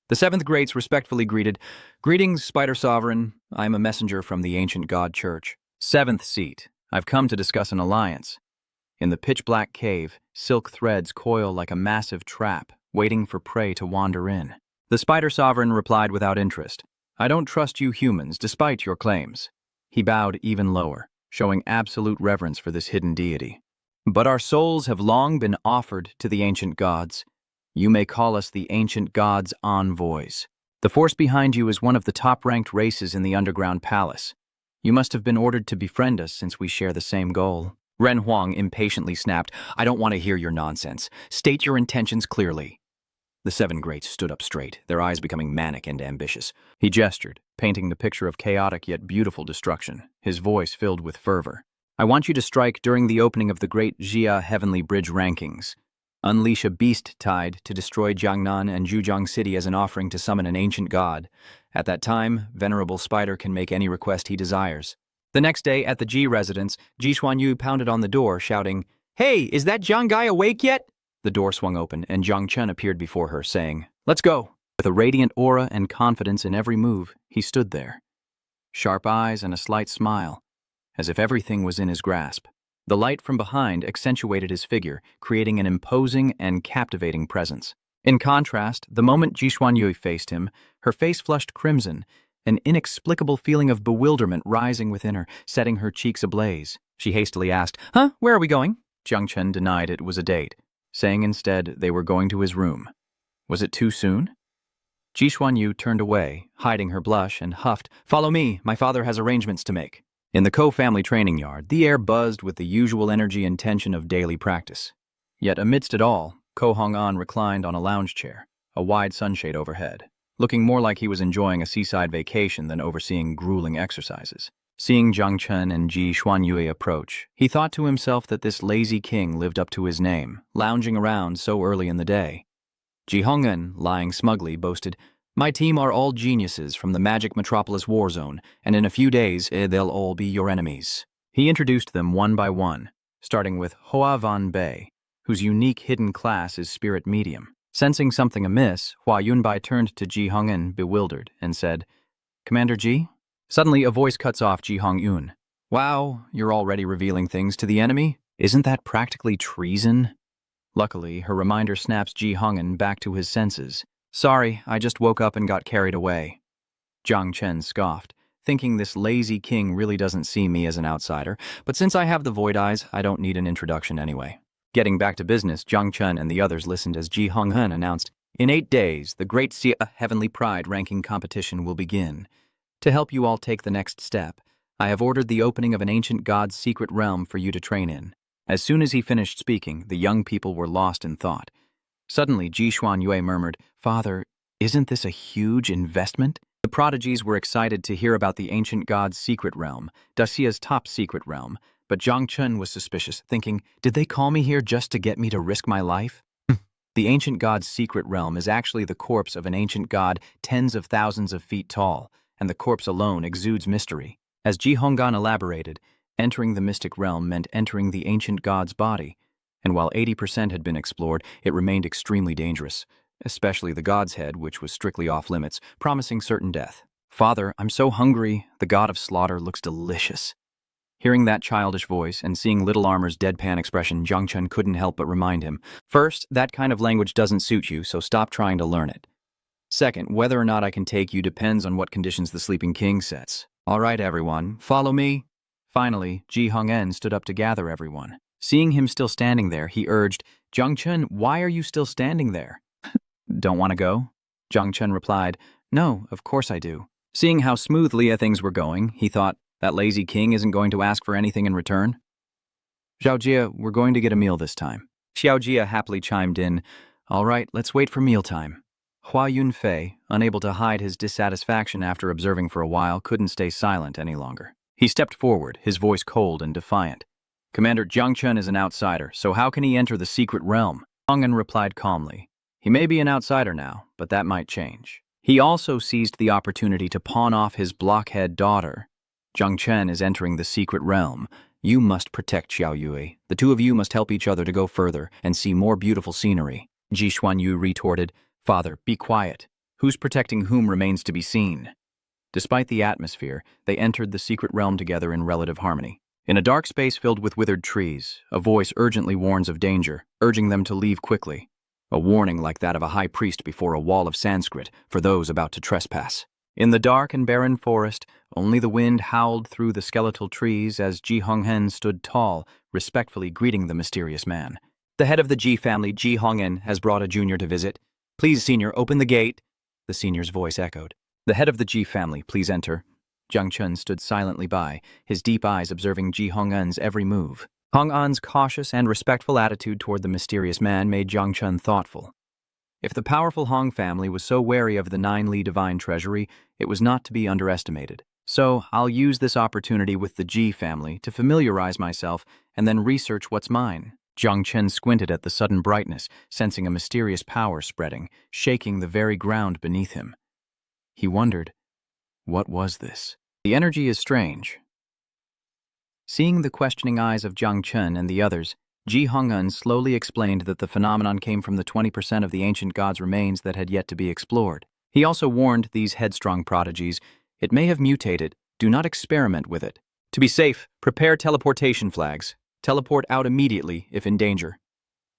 The 7th Greats respectfully greeted, "Greetings, Spider Sovereign. I am a messenger from the ancient god church." "7th seat, I've come to discuss an alliance." In the pitch-black cave, silk threads coil like a massive trap, waiting for prey to wander in. The Spider Sovereign replied without interest, "I don't trust you humans, despite your claims." He bowed even lower, showing absolute reverence for this hidden deity. "But our souls have long been offered to the ancient gods. You may call us the ancient gods' envoys. The force behind you is one of the top-ranked races in the underground palace. You must have been ordered to befriend us since we share the same goal." Ren Huang impatiently snapped, "I don't want to hear your nonsense. State your intentions clearly." The 7 Greats stood up straight, their eyes becoming manic and ambitious. He gestured, painting the picture of chaotic yet beautiful destruction, his voice filled with fervor. "I want you to strike during the opening of the Great Xia Heavenly Bridge rankings. Unleash a beast tide to destroy Jiangnan and Zhujiang City as an offering to summon an ancient god. At that time, Venerable Spider can make any request he desires." The next day, at the Ji residence, Ji Xuanyu pounded on the door, shouting, "Hey, is that Zhang guy awake yet?" The door swung open, and Jung Chen appeared before her, saying, "Let's go." With a radiant aura and confidence in every move, he stood there. Sharp eyes and a slight smile, as if everything was in his grasp. The light from behind accentuated his figure, creating an imposing and captivating presence. In contrast, the moment Ji Xuanyu faced him, her face flushed crimson, an inexplicable feeling of bewilderment rising within her, setting her cheeks ablaze. She hastily asked, "Huh? Where are we going?" Jung Chen denied it was a date, saying instead they were going to his room. Was it too soon? Ji Xuanyu turned away, hiding her blush, and huffed, "Follow me, my father has arrangements to make." In the Ko family training yard, the air buzzed with the usual energy and tension of daily practice. Yet amidst it all, Ko Hong-an reclined on a lounge chair, a wide sunshade overhead, looking more like he was enjoying a seaside vacation than overseeing grueling exercises. Seeing Jung Chen and Ji Xuanyu approach, he thought to himself that this lazy king lived up to his name, lounging around so early in the day. Ji Hong'an, lying smugly, boasted, "My team are all geniuses from the Magic Metropolis War Zone, and in a few days, they'll all be your enemies." He introduced them one by one, starting with Hoa Van Bei, whose unique hidden class is Spirit Medium. Sensing something amiss, Hua Yunbai turned to Ji Hong'an, bewildered, and said, "Commander Ji?" Suddenly, a voice cuts off Ji Hong-un. "Wow, you're already revealing things to the enemy? Isn't that practically treason?" Luckily, her reminder snaps Ji Hong'an back to his senses. "Sorry, I just woke up and got carried away." Zhang Chen scoffed, thinking this lazy king really doesn't see me as an outsider, but since I have the void eyes, I don't need an introduction anyway. Getting back to business, Jung Chen and the others listened as Ji Honghen announced, "In 8 days, the Great Sia Heavenly Pride ranking competition will begin. To help you all take the next step, I have ordered the opening of an ancient god's secret realm for you to train in." As soon as he finished speaking, the young people were lost in thought. Suddenly, Ji Xuanyue murmured, "Father, isn't this a huge investment?" The prodigies were excited to hear about the ancient god's secret realm, Dacia's top secret realm, but Jung Chen was suspicious, thinking, "Did they call me here just to get me to risk my life?" The ancient god's secret realm is actually the corpse of an ancient god tens of thousands of feet tall, and the corpse alone exudes mystery. As Ji Honggan elaborated, entering the mystic realm meant entering the ancient god's body, and while 80% had been explored, it remained extremely dangerous, especially the god's head, which was strictly off-limits, promising certain death. "Father, I'm so hungry. The god of slaughter looks delicious." Hearing that childish voice and seeing Little Armor's deadpan expression, Jung Chen couldn't help but remind him, "First, that kind of language doesn't suit you, so stop trying to learn it. Second, whether or not I can take you depends on what conditions the Sleeping King sets. All right, everyone, follow me." Finally, Ji Hong'en stood up to gather everyone. Seeing him still standing there, he urged, "Jung Chen, why are you still standing there?" "Don't want to go?" Jung Chen replied, "No, of course I do." Seeing how smoothly things were going, he thought, that lazy king isn't going to ask for anything in return. "Xiaojia, we're going to get a meal this time." Xiaojia happily chimed in, "All right, let's wait for mealtime." Hua Yunfei, unable to hide his dissatisfaction after observing for a while, couldn't stay silent any longer. He stepped forward, his voice cold and defiant. "Commander Jung Chen is an outsider, so how can he enter the secret realm?" Hong'en replied calmly, "He may be an outsider now, but that might change." He also seized the opportunity to pawn off his blockhead daughter. "Jung Chen is entering the secret realm. You must protect Xiao Yue. The two of you must help each other to go further and see more beautiful scenery." Ji Xuanyu retorted, "Father, be quiet. Who's protecting whom remains to be seen." Despite the atmosphere, they entered the secret realm together in relative harmony. In a dark space filled with withered trees, a voice urgently warns of danger, urging them to leave quickly. A warning like that of a high priest before a wall of Sanskrit for those about to trespass. In the dark and barren forest, only the wind howled through the skeletal trees as Ji Honghen stood tall, respectfully greeting the mysterious man. "The head of the Ji family, Ji Honghen, has brought a junior to visit. Please, senior, open the gate," the senior's voice echoed. "The head of the Ji family, please enter." Jung Chen stood silently by, his deep eyes observing Ji Hong'en's every move. Hong'en's cautious and respectful attitude toward the mysterious man made Jung Chen thoughtful. If the powerful Hong family was so wary of the 9 Li divine treasury, it was not to be underestimated. So I'll use this opportunity with the Ji family to familiarize myself and then research what's mine. Jung Chen squinted at the sudden brightness, sensing a mysterious power spreading, shaking the very ground beneath him. He wondered, what was this? The energy is strange. Seeing the questioning eyes of Jung Chen and the others, Ji Hong'en slowly explained that the phenomenon came from the 20% of the ancient god's remains that had yet to be explored. He also warned these headstrong prodigies, "It may have mutated. Do not experiment with it. To be safe, prepare teleportation flags. Teleport out immediately if in danger."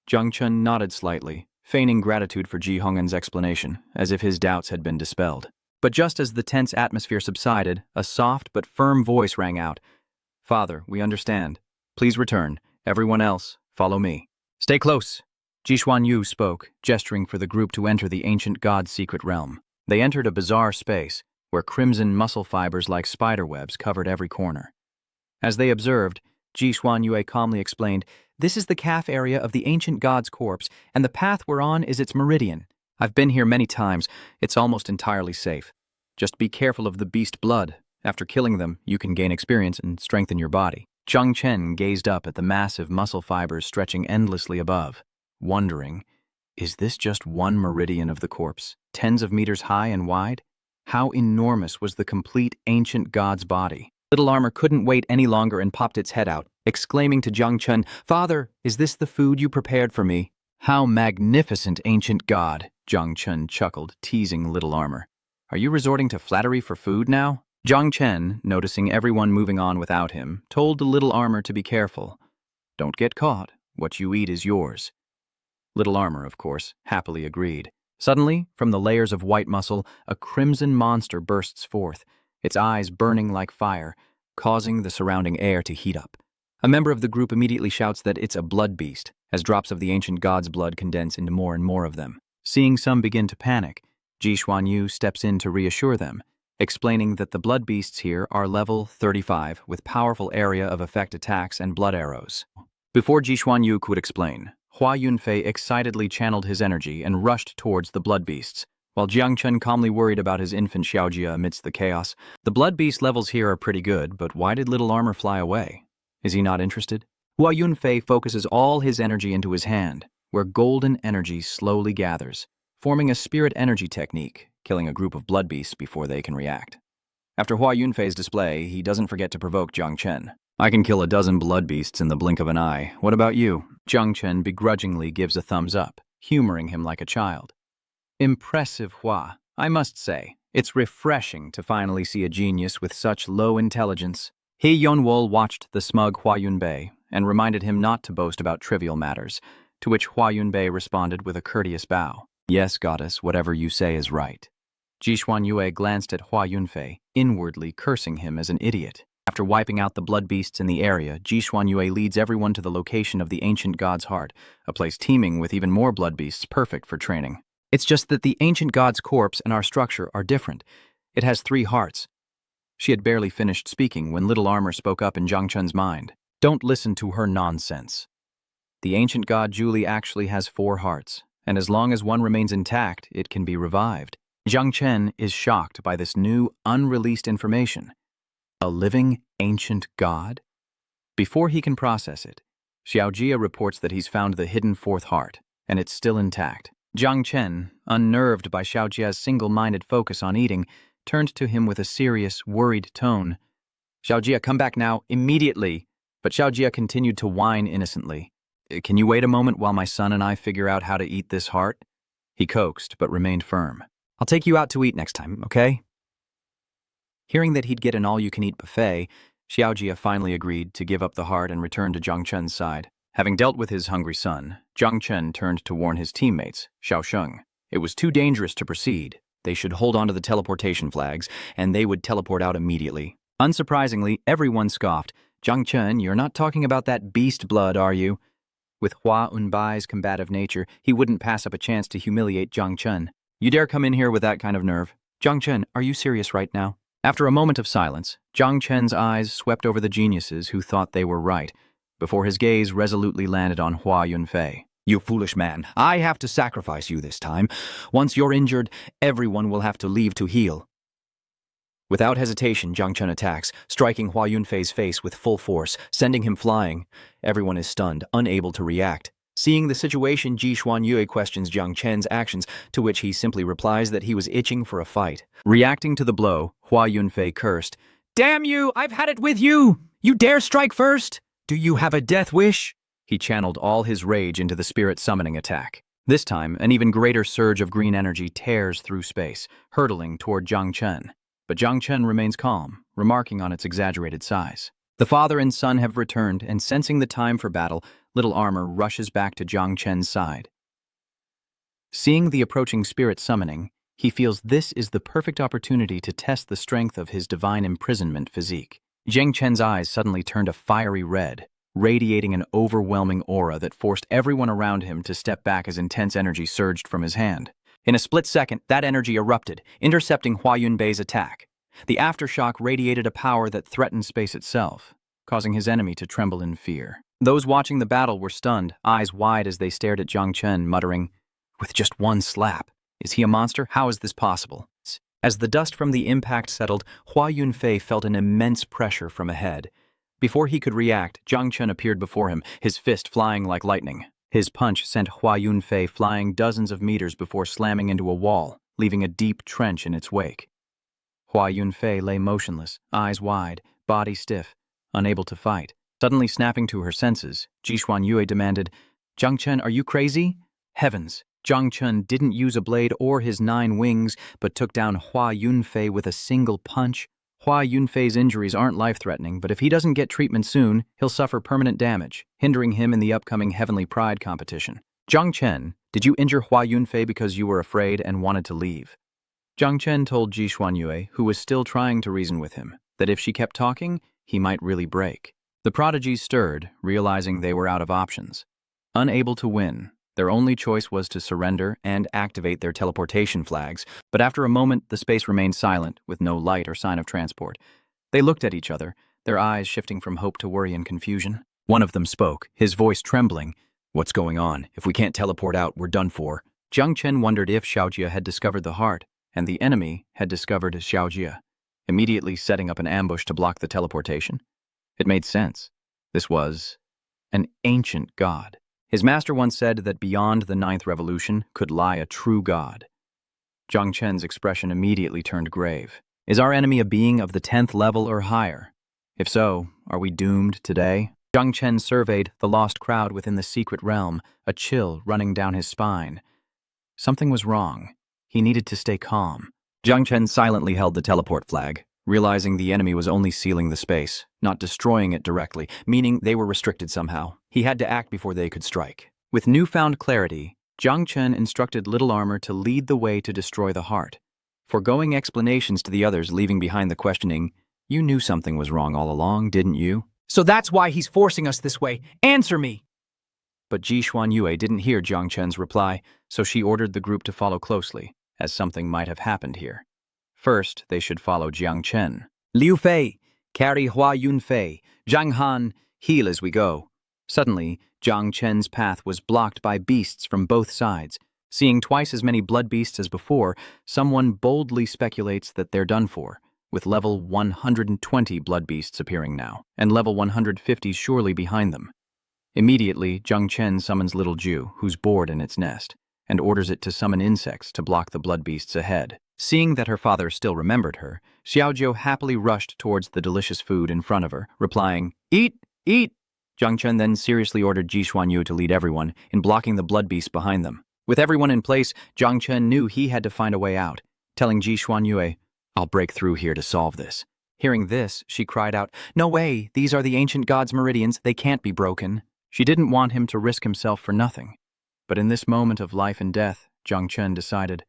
Jung Chen nodded slightly, feigning gratitude for Ji Hong'en's explanation, as if his doubts had been dispelled. But just as the tense atmosphere subsided, a soft but firm voice rang out, "Father, we understand. Please return. Everyone else, follow me." "Stay close." Ji Xuanyu spoke, gesturing for the group to enter the ancient god's secret realm. They entered a bizarre space, where crimson muscle fibers like spiderwebs covered every corner. As they observed, Ji Xuanyue calmly explained, "This is the calf area of the ancient god's corpse, and the path we're on is its meridian. I've been here many times. It's almost entirely safe. Just be careful of the beast blood. After killing them, you can gain experience and strengthen your body." Jung Chen gazed up at the massive muscle fibers stretching endlessly above, wondering, is this just one meridian of the corpse, tens of meters high and wide? How enormous was the complete ancient god's body? Little Armor couldn't wait any longer and popped its head out, exclaiming to Jung Chen, "Father, is this the food you prepared for me?" "How magnificent, ancient god," Jung Chen chuckled, teasing Little Armor. "Are you resorting to flattery for food now?" Jung Chen, noticing everyone moving on without him, told the Little Armor to be careful. "Don't get caught. What you eat is yours." Little Armor, of course, happily agreed. Suddenly, from the layers of white muscle, a crimson monster bursts forth. its eyes burning like fire, causing the surrounding air to heat up. A member of the group immediately shouts that it's a blood beast, as drops of the ancient god's blood condense into more and more of them. Seeing some begin to panic, Ji Xuanyu steps in to reassure them, explaining that the blood beasts here are level 35 with powerful area of effect attacks and blood arrows. Before Ji Xuanyu could explain, Hua Yunfei excitedly channeled his energy and rushed towards the blood beasts, while Jung Chen calmly worried about his infant Xiaojia amidst the chaos. The blood beast levels here are pretty good, but why did little armor fly away? Is he not interested? Hua Yunfei focuses all his energy into his hand, where golden energy slowly gathers, forming a spirit energy technique, killing a group of blood beasts before they can react. After Hua Yunfei's display, he doesn't forget to provoke Jung Chen. I can kill a dozen blood beasts in the blink of an eye. What about you? Jung Chen begrudgingly gives a thumbs up, humoring him like a child. Impressive, Hua, I must say. It's refreshing to finally see a genius with such low intelligence. He Yonwol watched the smug Hua Yunbei and reminded him not to boast about trivial matters, to which Hua Yunbei responded with a courteous bow. Yes, goddess, whatever you say is right. Ji Xuanyue glanced at Hua Yunfei, inwardly cursing him as an idiot. After wiping out the blood beasts in the area, Ji Xuanyue leads everyone to the location of the ancient god's heart, a place teeming with even more blood beasts perfect for training. It's just that the ancient god's corpse and our structure are different. It has 3 hearts. She had barely finished speaking when Little Armor spoke up in Jung Chen's mind. Don't listen to her nonsense. The ancient god Julie actually has 4 hearts, and as long as one remains intact, it can be revived. Jung Chen is shocked by this new, unreleased information. A living, ancient god? Before he can process it, Xiaojia reports that he's found the hidden 4th heart, and it's still intact. Jung Chen, unnerved by Xiaojia's single-minded focus on eating, turned to him with a serious, worried tone. Xiaojia, come back now, immediately! But Xiaojia continued to whine innocently. Can you wait a moment while my son and I figure out how to eat this heart? He coaxed, but remained firm. I'll take you out to eat next time, okay? Hearing that he'd get an all-you-can-eat buffet, Xiaojia finally agreed to give up the heart and return to Jung Chen's side. Having dealt with his hungry son, Jung Chen turned to warn his teammates, Xiao Sheng. It was too dangerous to proceed. They should hold on to the teleportation flags, and they would teleport out immediately. Unsurprisingly, everyone scoffed. Jung Chen, you're not talking about that beast blood, are you? With Hua Yunbei's combative nature, he wouldn't pass up a chance to humiliate Jung Chen. You dare come in here with that kind of nerve? Jung Chen, are you serious right now? After a moment of silence, Jung Chen's eyes swept over the geniuses who thought they were right, before his gaze resolutely landed on Hua Yunfei. You foolish man, I have to sacrifice you this time. Once you're injured, everyone will have to leave to heal. Without hesitation, Jung Chen attacks, striking Hua Yunfei's face with full force, sending him flying. Everyone is stunned, unable to react. Seeing the situation, Ji Xuanyue questions Jung Chen's actions, to which he simply replies that he was itching for a fight. Reacting to the blow, Hua Yunfei cursed. Damn you! I've had it with you! You dare strike first? Do you have a death wish? He channeled all his rage into the spirit summoning attack. This time, an even greater surge of green energy tears through space, hurtling toward Jung Chen. But Jung Chen remains calm, remarking on its exaggerated size. The father and son have returned, and sensing the time for battle, Little Armor rushes back to Jung Chen's side. Seeing the approaching spirit summoning, he feels this is the perfect opportunity to test the strength of his divine imprisonment physique. Jung Chen's eyes suddenly turned a fiery red, radiating an overwhelming aura that forced everyone around him to step back as intense energy surged from his hand. In a split second, that energy erupted, intercepting Hua Yunbei's attack. The aftershock radiated a power that threatened space itself, causing his enemy to tremble in fear. Those watching the battle were stunned, eyes wide as they stared at Jung Chen, muttering, "With just one slap. Is he a monster? How is this possible?" As the dust from the impact settled, Hua Yunfei felt an immense pressure from ahead. Before he could react, Jung Chen appeared before him, his fist flying like lightning. His punch sent Hua Yunfei flying dozens of meters before slamming into a wall, leaving a deep trench in its wake. Hua Yunfei lay motionless, eyes wide, body stiff, unable to fight. Suddenly snapping to her senses, Ji Xuanyue demanded, "Jung Chen, are you crazy?" Heavens! Jung Chen didn't use a blade or his 9 wings, but took down Hua Yunfei with a single punch. Hua Yunfei's injuries aren't life-threatening, but if he doesn't get treatment soon, he'll suffer permanent damage, hindering him in the upcoming Heavenly Pride competition. Jung Chen, did you injure Hua Yunfei because you were afraid and wanted to leave? Jung Chen told Ji Xuanyue, who was still trying to reason with him, that if she kept talking, he might really break. The prodigies stirred, realizing they were out of options. Unable to win, their only choice was to surrender and activate their teleportation flags, but after a moment the space remained silent, with no light or sign of transport. They looked at each other, their eyes shifting from hope to worry and confusion. One of them spoke, his voice trembling. "What's going on? If we can't teleport out, we're done for." Jung Chen wondered if Xiaojia had discovered the heart, and the enemy had discovered Xiaojia, immediately setting up an ambush to block the teleportation. It made sense. This was an ancient god. His master once said that beyond the 9th revolution could lie a true god. Jung Chen's expression immediately turned grave. Is our enemy a being of the 10th level or higher? If so, are we doomed today? Jung Chen surveyed the lost crowd within the secret realm, a chill running down his spine. Something was wrong. He needed to stay calm. Jung Chen silently held the teleport flag, realizing the enemy was only sealing the space, not destroying it directly, meaning they were restricted somehow. He had to act before they could strike. With newfound clarity, Jung Chen instructed Little Armor to lead the way to destroy the heart. Foregoing explanations to the others, leaving behind the questioning, "You knew something was wrong all along, didn't you?" "So that's why he's forcing us this way. Answer me!" But Ji Xuanyue didn't hear Jung Chen's reply, so she ordered the group to follow closely, as something might have happened here. First, they should follow Jiang Chen. "Liu Fei, carry Hua Yunfei. Zhang Han, heal as we go." Suddenly, Jiang Chen's path was blocked by beasts from both sides. Seeing twice as many blood beasts as before, someone boldly speculates that they're done for, with level 120 blood beasts appearing now, and level 150 surely behind them. Immediately, Jung Chen summons Little Ju, who's bored in its nest, and orders it to summon insects to block the blood beasts ahead. Seeing that her father still remembered her, Xiaojiu happily rushed towards the delicious food in front of her, replying, "Eat, eat!" Jung Chen then seriously ordered Ji Xuanyu to lead everyone in blocking the blood beasts behind them. With everyone in place, Jung Chen knew he had to find a way out, telling Ji Xuanyue, "I'll break through here to solve this." Hearing this, she cried out, "No way! These are the ancient gods' meridians. They can't be broken." She didn't want him to risk himself for nothing. But in this moment of life and death, Jung Chen decided,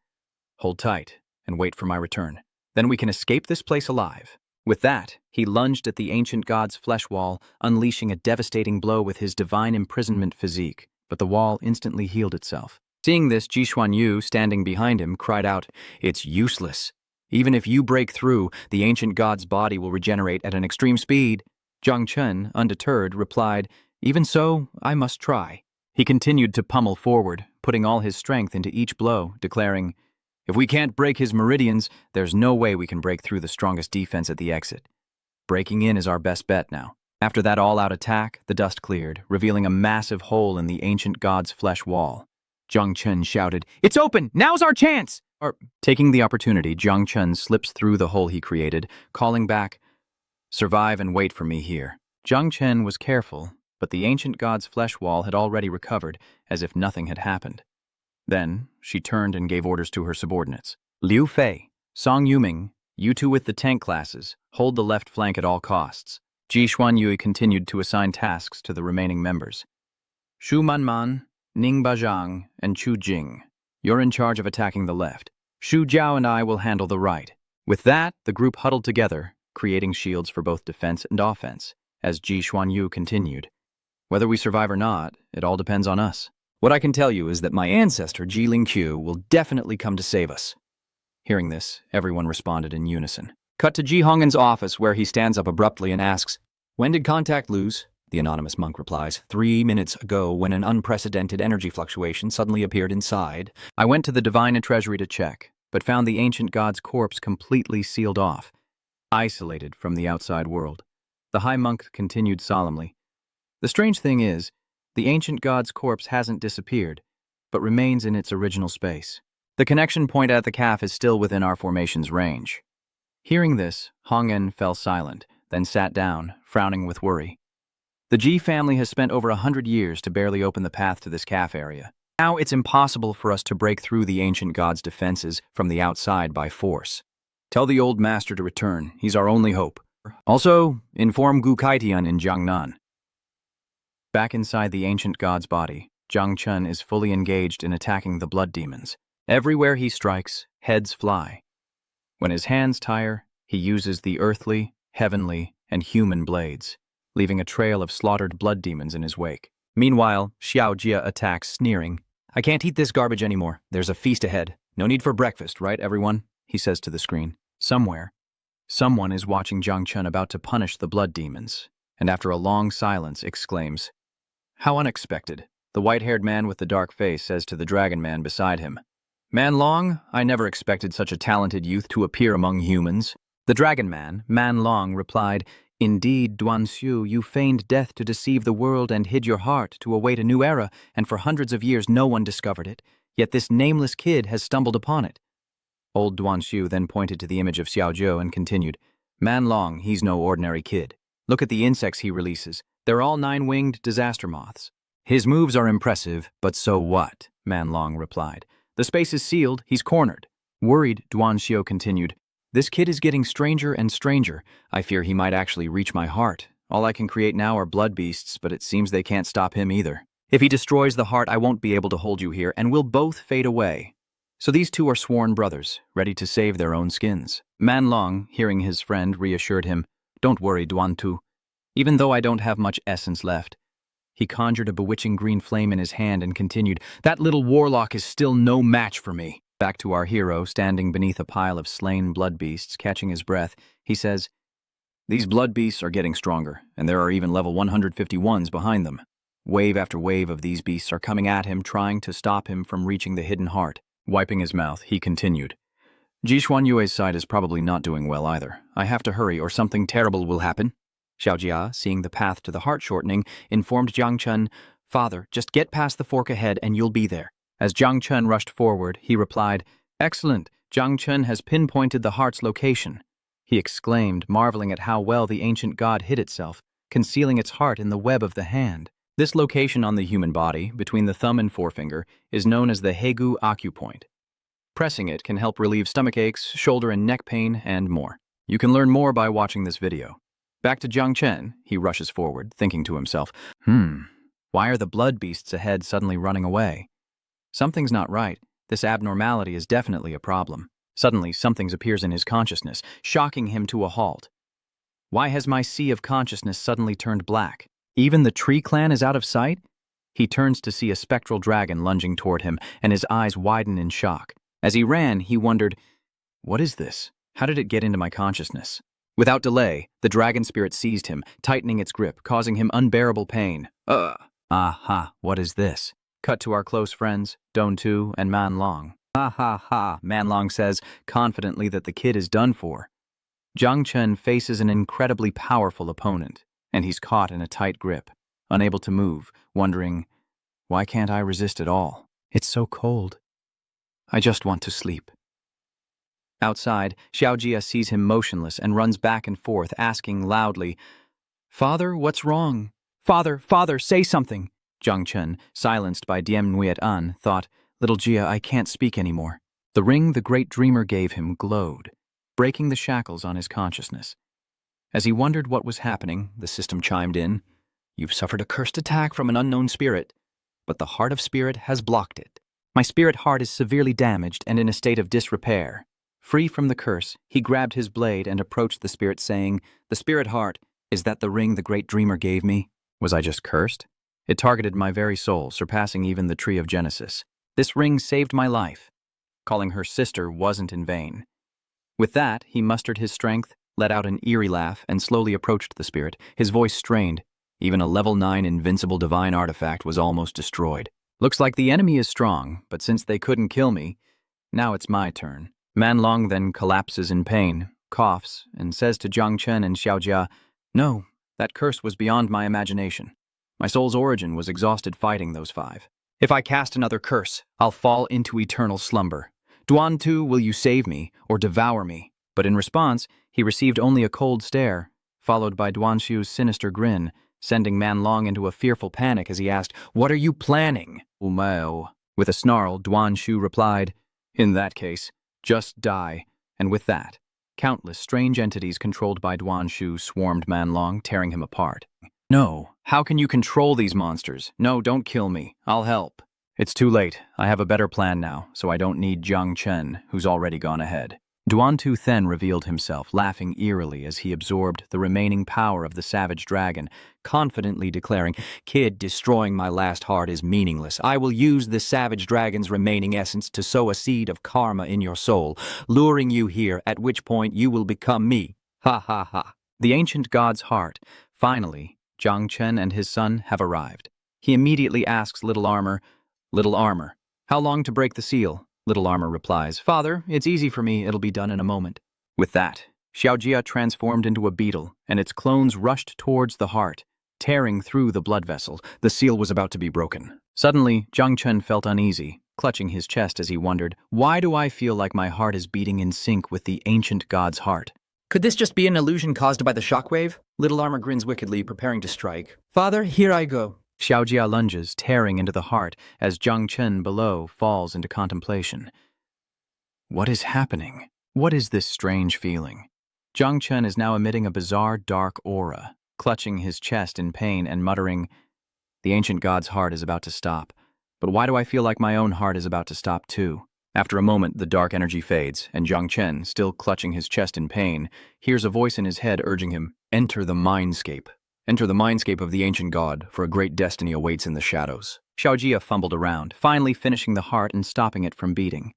"Hold tight and wait for my return. Then we can escape this place alive." With that, he lunged at the ancient god's flesh wall, unleashing a devastating blow with his divine imprisonment physique, but the wall instantly healed itself. Seeing this, Ji Xuanyu, standing behind him, cried out, "It's useless. Even if you break through, the ancient god's body will regenerate at an extreme speed." Jung Chen, undeterred, replied, "Even so, I must try." He continued to pummel forward, putting all his strength into each blow, declaring, "If we can't break his meridians, there's no way we can break through the strongest defense at the exit. Breaking in is our best bet now." After that all-out attack, the dust cleared, revealing a massive hole in the ancient god's flesh wall. Jung Chen shouted, "It's open! Now's our chance!" Taking the opportunity, Jung Chen slips through the hole he created, calling back, "Survive and wait for me here." Jung Chen was careful, but the ancient god's flesh wall had already recovered, as if nothing had happened. Then, she turned and gave orders to her subordinates. "Liu Fei, Song Yuming, you two with the tank classes, hold the left flank at all costs." Ji Xuanyue continued to assign tasks to the remaining members. "Shu Manman, Ning Bajang, and Chu Jing, you're in charge of attacking the left. Xu Jiao and I will handle the right." With that, the group huddled together, creating shields for both defense and offense, as Ji Xuanyu continued. "Whether we survive or not, it all depends on us. What I can tell you is that my ancestor, Ji Lingqiu, will definitely come to save us." Hearing this, everyone responded in unison. Cut to Ji Hongen's office, where he stands up abruptly and asks, "When did contact lose?" The anonymous monk replies, 3 minutes ago, when an unprecedented energy fluctuation suddenly appeared inside. "I went to the Divine Treasury to check, but found the ancient god's corpse completely sealed off, isolated from the outside world." The high monk continued solemnly, "The strange thing is, the ancient god's corpse hasn't disappeared, but remains in its original space. The connection point at the calf is still within our formation's range." Hearing this, Hongen fell silent, then sat down, frowning with worry. The Ji family has spent over 100 years to barely open the path to this calf area. Now it's impossible for us to break through the ancient god's defenses from the outside by force. Tell the old master to return. He's our only hope. Also, inform Gu Kaitian in Jiangnan. Back inside the ancient god's body, Jung Chen is fully engaged in attacking the blood demons. Everywhere he strikes, heads fly. When his hands tire, he uses the earthly, heavenly, and human blades, leaving a trail of slaughtered blood demons in his wake. Meanwhile, Xiao Jia attacks, sneering. I can't eat this garbage anymore. There's a feast ahead. No need for breakfast, right, everyone? He says to the screen. Somewhere, someone is watching Jung Chen about to punish the blood demons, and after a long silence exclaims, "How unexpected." The white-haired man with the dark face says to the dragon man beside him, "Man Long, I never expected such a talented youth to appear among humans." The dragon man, Man Long, replied, "Indeed, Duan Xu, you feigned death to deceive the world and hid your heart to await a new era, and for hundreds of years no one discovered it. Yet this nameless kid has stumbled upon it." Old Duan Xu then pointed to the image of Xiao Zhou and continued, "Man Long, he's no ordinary kid. Look at the insects he releases. They're all 9-winged disaster moths." "His moves are impressive, but so what?" Man Long replied. "The space is sealed, he's cornered." Worried, Duan Xiu continued, "This kid is getting stranger and stranger. I fear he might actually reach my heart. All I can create now are blood beasts, but it seems they can't stop him either. If he destroys the heart, I won't be able to hold you here, and we'll both fade away." So these two are sworn brothers, ready to save their own skins. Man Long, hearing his friend, reassured him, "Don't worry, Duan Tu. Even though I don't have much essence left." He conjured a bewitching green flame in his hand and continued, "That little warlock is still no match for me." Back to our hero, standing beneath a pile of slain blood beasts, catching his breath, he says, "These blood beasts are getting stronger, and there are even level 151s behind them. Wave after wave of these beasts are coming at him, trying to stop him from reaching the hidden heart." Wiping his mouth, he continued, "Ji Xuanyue's side is probably not doing well either. I have to hurry or something terrible will happen." Xiao Jia, seeing the path to the heart shortening, informed Jiang Chen, "Father, just get past the fork ahead and you'll be there." As Jiang Chen rushed forward, he replied, "Excellent, Jiang Chen has pinpointed the heart's location." He exclaimed, marveling at how well the ancient god hid itself, concealing its heart in the web of the hand. This location on the human body, between the thumb and forefinger, is known as the Hegu acupoint. Pressing it can help relieve stomach aches, shoulder and neck pain, and more. You can learn more by watching this video. Back to Jiang Chen, he rushes forward, thinking to himself, why are the blood beasts ahead suddenly running away? Something's not right. This abnormality is definitely a problem. Suddenly, something appears in his consciousness, shocking him to a halt. Why has my sea of consciousness suddenly turned black? Even the tree clan is out of sight? He turns to see a spectral dragon lunging toward him, and his eyes widen in shock. As he ran, he wondered, what is this? How did it get into my consciousness? Without delay, the dragon spirit seized him, tightening its grip, causing him unbearable pain. Aha, what is this? Cut to our close friends, Don Tu and Man Long. Ha ha ha, Man Long says, confidently that the kid is done for. Jung Chen faces an incredibly powerful opponent, and he's caught in a tight grip, unable to move, wondering, why can't I resist at all? It's so cold. I just want to sleep. Outside, Xiao Jia sees him motionless and runs back and forth, asking loudly, Father, what's wrong? Father, say something. Jung Chen, silenced by Diem Nguyet An, thought, Little Jia, I can't speak anymore. The ring the great dreamer gave him glowed, breaking the shackles on his consciousness. As he wondered what was happening, the system chimed in, You've suffered a cursed attack from an unknown spirit, but the heart of spirit has blocked it. My spirit heart is severely damaged and in a state of disrepair. Free from the curse, he grabbed his blade and approached the spirit, saying, The spirit heart, is that the ring the great dreamer gave me? Was I just cursed? It targeted my very soul, surpassing even the tree of Genesis. This ring saved my life. Calling her sister wasn't in vain. With that, he mustered his strength, let out an eerie laugh, and slowly approached the spirit, his voice strained. Even a level 9 invincible divine artifact was almost destroyed. Looks like the enemy is strong, but since they couldn't kill me, now it's my turn. Man Long then collapses in pain, coughs, and says to Jiang Chen and Xiao Jia, No, that curse was beyond my imagination. My soul's origin was exhausted fighting those 5. If I cast another curse, I'll fall into eternal slumber. Duan Tu, will you save me, or devour me? But in response, he received only a cold stare, followed by Duan Xu's sinister grin, sending Man Long into a fearful panic as he asked, What are you planning? Umao. With a snarl, Duan Xu replied, In that case, just die. And with that, countless strange entities controlled by Duan Xu swarmed Man Long, tearing him apart. No, how can you control these monsters? No, don't kill me. I'll help. It's too late. I have a better plan now, so I don't need Jung Chen, who's already gone ahead. Duantu then revealed himself, laughing eerily as he absorbed the remaining power of the savage dragon, confidently declaring, "Kid, destroying my last heart is meaningless. I will use the savage dragon's remaining essence to sow a seed of karma in your soul, luring you here, at which point you will become me. Ha ha ha." The ancient god's heart. Finally, Jung Chen and his son have arrived. He immediately asks Little Armor, "Little Armor, how long to break the seal?" Little Armor replies, "Father, it's easy for me, it'll be done in a moment." With that, Xiaojia transformed into a beetle, and its clones rushed towards the heart, tearing through the blood vessel. The seal was about to be broken. Suddenly, Jung Chen felt uneasy, clutching his chest as he wondered, "Why do I feel like my heart is beating in sync with the ancient god's heart?" Could this just be an illusion caused by the shockwave? Little Armor grins wickedly, preparing to strike. "Father, here I go." Xiaojia lunges, tearing into the heart as Jung Chen below falls into contemplation. What is happening? What is this strange feeling? Jung Chen is now emitting a bizarre dark aura, clutching his chest in pain and muttering, "The ancient god's heart is about to stop. But why do I feel like my own heart is about to stop too?" After a moment, the dark energy fades, and Jung Chen, still clutching his chest in pain, hears a voice in his head urging him, "Enter the mindscape. Enter the mindscape of the ancient god, for a great destiny awaits in the shadows." Xiaojia fumbled around, finally finishing the heart and stopping it from beating.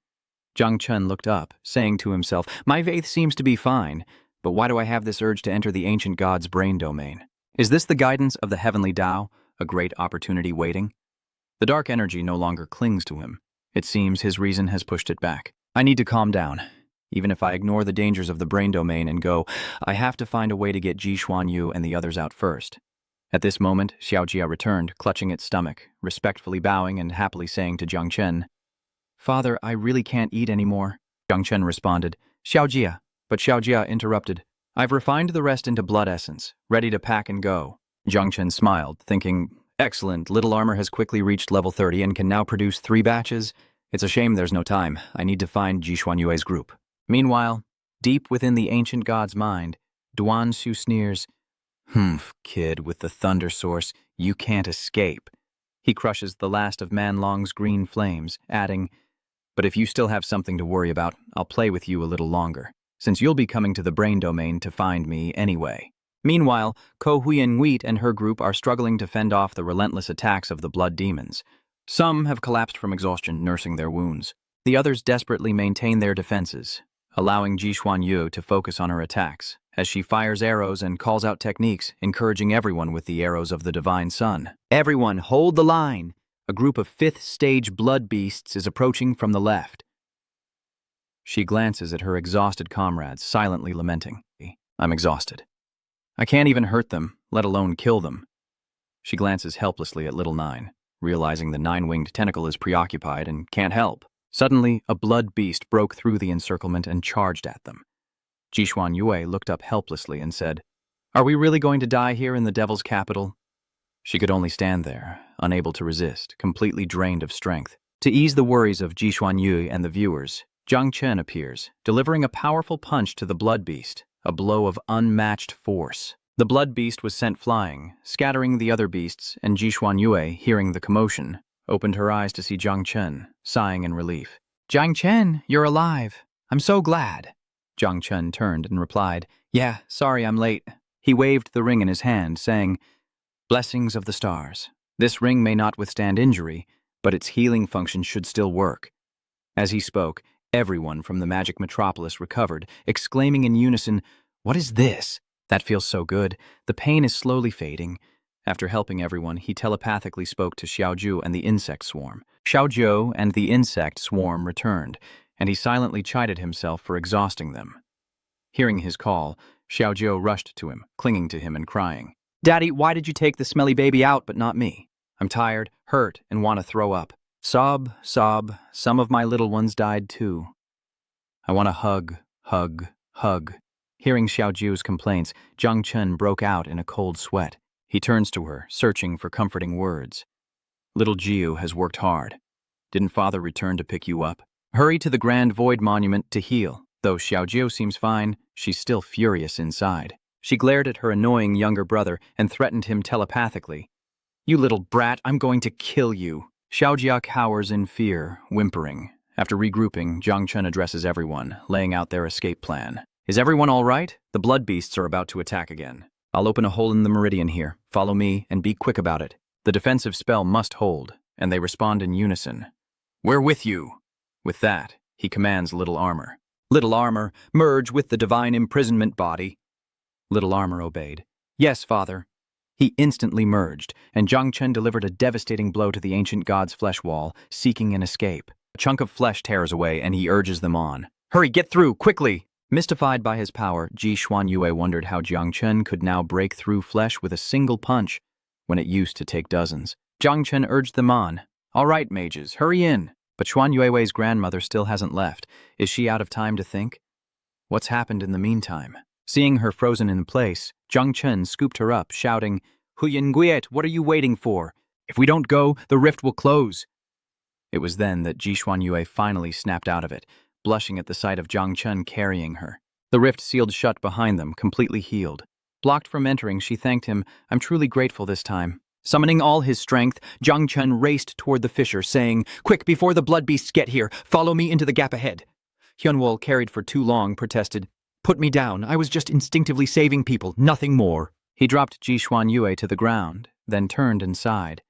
Jung Chen looked up, saying to himself, "My faith seems to be fine, but why do I have this urge to enter the ancient god's brain domain? Is this the guidance of the heavenly Tao, a great opportunity waiting?" The dark energy no longer clings to him. It seems his reason has pushed it back. "I need to calm down. Even if I ignore the dangers of the brain domain and go, I have to find a way to get Ji Xuanyu and the others out first." At this moment, Xiaojia returned, clutching its stomach, respectfully bowing and happily saying to Jung Chen, "Father, I really can't eat anymore." Jung Chen responded, "Xiaojia," but Xiaojia interrupted, "I've refined the rest into blood essence, ready to pack and go." Jung Chen smiled, thinking, "Excellent, Little Armor has quickly reached level 30 and can now produce 3 batches. It's a shame there's no time. I need to find Ji Xuanyue's group." Meanwhile, deep within the ancient god's mind, Duan Xu sneers, "Humph, kid with the thunder source, you can't escape." He crushes the last of Manlong's green flames, adding, "But if you still have something to worry about, I'll play with you a little longer, since you'll be coming to the brain domain to find me anyway." Meanwhile, Ko Huyen-Wheat and her group are struggling to fend off the relentless attacks of the blood demons. Some have collapsed from exhaustion, nursing their wounds. The others desperately maintain their defenses, allowing Ji Xuanyu to focus on her attacks, as she fires arrows and calls out techniques, encouraging everyone with the arrows of the Divine Sun. "Everyone, hold the line! A group of 5th stage blood beasts is approaching from the left." She glances at her exhausted comrades, silently lamenting, "I'm exhausted. I can't even hurt them, let alone kill them." She glances helplessly at Little Nine, realizing the 9-winged tentacle is preoccupied and can't help. Suddenly, a blood beast broke through the encirclement and charged at them. Ji Xuanyue looked up helplessly and said, "Are we really going to die here in the devil's capital?" She could only stand there, unable to resist, completely drained of strength. To ease the worries of Ji Xuanyu and the viewers, Jung Chen appears, delivering a powerful punch to the blood beast, a blow of unmatched force. The blood beast was sent flying, scattering the other beasts, and Ji Xuanyue, hearing the commotion, opened her eyes to see Jung Chen, sighing in relief. "Jung Chen, you're alive. I'm so glad." Jung Chen turned and replied, "Yeah, sorry I'm late." He waved the ring in his hand, saying, "Blessings of the stars. This ring may not withstand injury, but its healing function should still work." As he spoke, everyone from the magic metropolis recovered, exclaiming in unison, "What is this? That feels so good. The pain is slowly fading." After helping everyone, he telepathically spoke to Xiaozhu and the insect swarm. Xiaozhou and the insect swarm returned, and he silently chided himself for exhausting them. Hearing his call, Xiaozhou rushed to him, clinging to him and crying, "Daddy, why did you take the smelly baby out but not me? I'm tired, hurt, and want to throw up. Sob, sob, some of my little ones died too. I want to hug, hug, hug." Hearing Xiaozhu's complaints, Jung Chen broke out in a cold sweat. He turns to her, searching for comforting words. "Little Jiu has worked hard. Didn't father return to pick you up? Hurry to the Grand Void Monument to heal." Though Xiaozhu seems fine, she's still furious inside. She glared at her annoying younger brother and threatened him telepathically. "You little brat, I'm going to kill you." Xiaojia cowers in fear, whimpering, After regrouping, Jung Chen addresses everyone, laying out their escape plan. Is everyone all right? The blood beasts are about to attack again. I'll open a hole in the meridian here. Follow me and be quick about it. The defensive spell must hold, and they respond in unison. We're with you. With that, he commands Little Armor. Little Armor, merge with the divine imprisonment body. Little Armor obeyed. Yes, father. He instantly merged, and Jung Chen delivered a devastating blow to the ancient god's flesh wall, seeking an escape. A chunk of flesh tears away, and he urges them on. Hurry, get through, quickly! Mystified by his power, Ji Xuanyue wondered how Jung Chen could now break through flesh with a single punch, when it used to take dozens. Jung Chen urged them on. All right, mages, hurry in. But Xuanyue's grandmother still hasn't left. Is she out of time to think? What's happened in the meantime? Seeing her frozen in place, Jung Chen scooped her up, shouting, Huyan Guiet, what are you waiting for? If we don't go, the rift will close. It was then that Ji Xuanyue finally snapped out of it, blushing at the sight of Jung Chen carrying her. The rift sealed shut behind them, completely healed. Blocked from entering, she thanked him. I'm truly grateful this time. Summoning all his strength, Jung Chen raced toward the fissure, saying, Quick, before the blood beasts get here, follow me into the gap ahead. Hyunwol, carried for too long, protested, Put me down, I was just instinctively saving people, nothing more. He dropped Ji Xuanyue to the ground, then turned and sighed.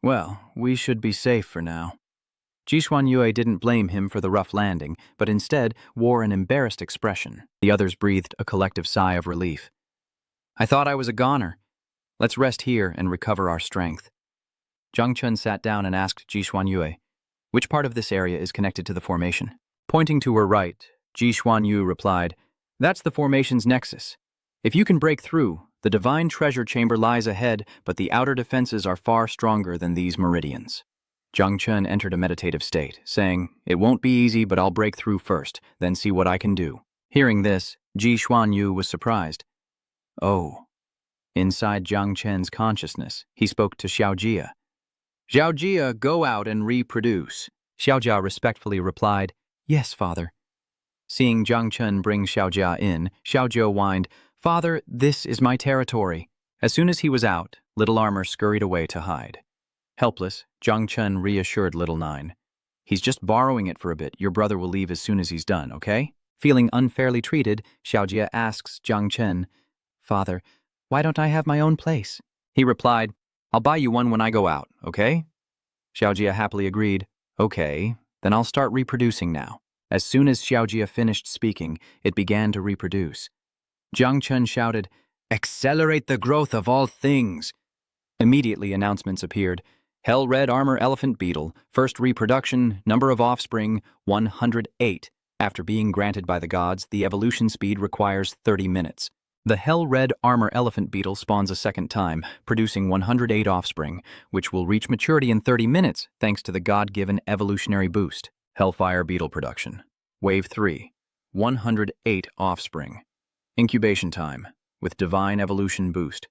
Well, we should be safe for now. Ji Xuanyue didn't blame him for the rough landing, but instead wore an embarrassed expression. The others breathed a collective sigh of relief. I thought I was a goner. Let's rest here and recover our strength. Jung Chen sat down and asked Ji Xuanyue, which part of this area is connected to the formation? Pointing to her right, Ji Xuanyue replied, That's the formation's nexus. If you can break through, the divine treasure chamber lies ahead, but the outer defenses are far stronger than these meridians. Jung Chen entered a meditative state, saying, It won't be easy, but I'll break through first, then see what I can do. Hearing this, Ji Xuanyue was surprised. Oh. Inside Jung Chen's consciousness, he spoke to Xiaojia. Xiaojia, go out and reproduce. Xiaojia respectfully replied, Yes, father. Seeing Jung Chen bring Xiaojia in, Xiaojia whined, Father, this is my territory. As soon as he was out, Little Armor scurried away to hide. Helpless, Jung Chen reassured Little Nine. He's just borrowing it for a bit. Your brother will leave as soon as he's done, okay? Feeling unfairly treated, Xiaojia asks Jung Chen, Father, why don't I have my own place? He replied, I'll buy you one when I go out, okay? Xiaojia happily agreed, Okay, then I'll start reproducing now. As soon as Xiaojia finished speaking, it began to reproduce. Jung Chen shouted, Accelerate the growth of all things. Immediately announcements appeared. Hell Red Armor Elephant Beetle, first reproduction, number of offspring, 108. After being granted by the gods, the evolution speed requires 30 minutes. The Hell Red Armor Elephant Beetle spawns a second time, producing 108 offspring, which will reach maturity in 30 minutes thanks to the God-given evolutionary boost. Hellfire Beetle production. Wave 3. 108 offspring. Incubation time, with divine evolution boost.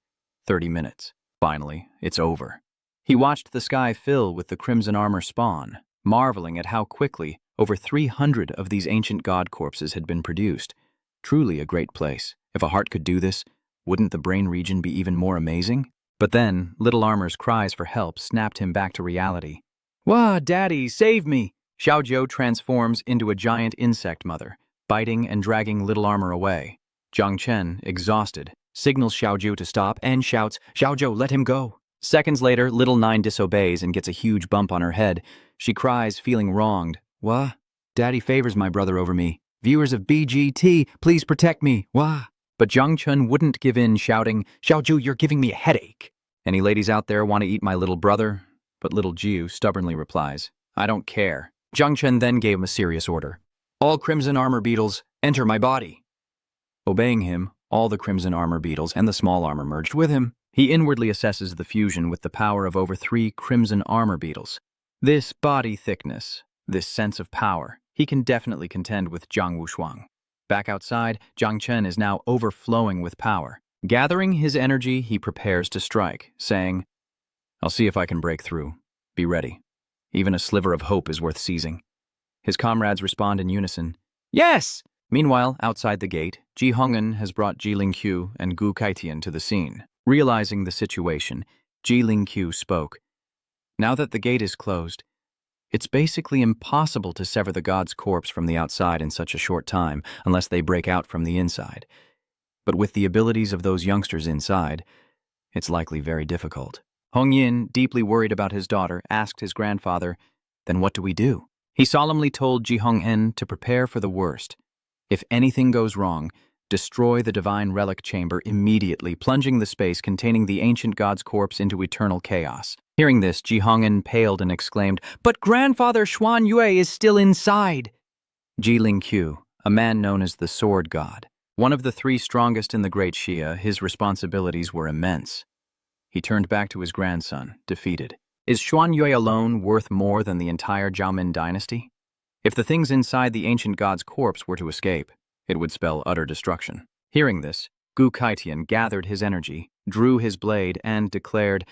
30 minutes. Finally, it's over. He watched the sky fill with the crimson armor spawn, marveling at how quickly over 300 of these ancient god corpses had been produced. Truly a great place. If a heart could do this, wouldn't the brain region be even more amazing? But then, Little Armor's cries for help snapped him back to reality. Wah, Daddy, save me! Xiaojiu transforms into a giant insect mother, biting and dragging Little Armor away. Jung Chen, exhausted, signals Xiaojiu to stop and shouts, Xiaojiu, let him go. Seconds later, Little Nine disobeys and gets a huge bump on her head. She cries, feeling wronged. Wah, Daddy favors my brother over me. Viewers of BGT, please protect me. Wah. But Jung Chen wouldn't give in, shouting, Xiaojiu, you're giving me a headache. Any ladies out there want to eat my little brother? But little Jiu stubbornly replies, I don't care. Jung Chen then gave him a serious order. All Crimson Armor Beetles, enter my body. Obeying him, all the Crimson Armor Beetles and the small armor merged with him. He inwardly assesses the fusion with the power of over 3 Crimson Armor Beetles. This body thickness, this sense of power, he can definitely contend with Zhang Wushuang. Back outside, Jung Chen is now overflowing with power. Gathering his energy, he prepares to strike, saying, I'll see if I can break through. Be ready. Even a sliver of hope is worth seizing. His comrades respond in unison, Yes! Meanwhile, outside the gate, Ji Hong'an has brought Ji Lingqiu and Gu Kaitian to the scene. Realizing the situation, Ji Lingqiu spoke, Now that the gate is closed, It's basically impossible to sever the god's corpse from the outside in such a short time, unless they break out from the inside. But with the abilities of those youngsters inside, it's likely very difficult. Hong Yin, deeply worried about his daughter, asked his grandfather, "Then what do we do?" He solemnly told Ji Hong-en to prepare for the worst. If anything goes wrong, destroy the divine relic chamber immediately, plunging the space containing the ancient god's corpse into eternal chaos. Hearing this, Ji Hong-en paled and exclaimed, "But grandfather Xuan Yue is still inside!" Ji Ling-Qiu, a man known as the Sword God, one of the three strongest in the Great Xia, his responsibilities were immense. He turned back to his grandson, defeated. Is Xuan Yue alone worth more than the entire Zhaomin dynasty? If the things inside the ancient god's corpse were to escape, it would spell utter destruction. Hearing this, Gu Kaitian gathered his energy, drew his blade, and declared,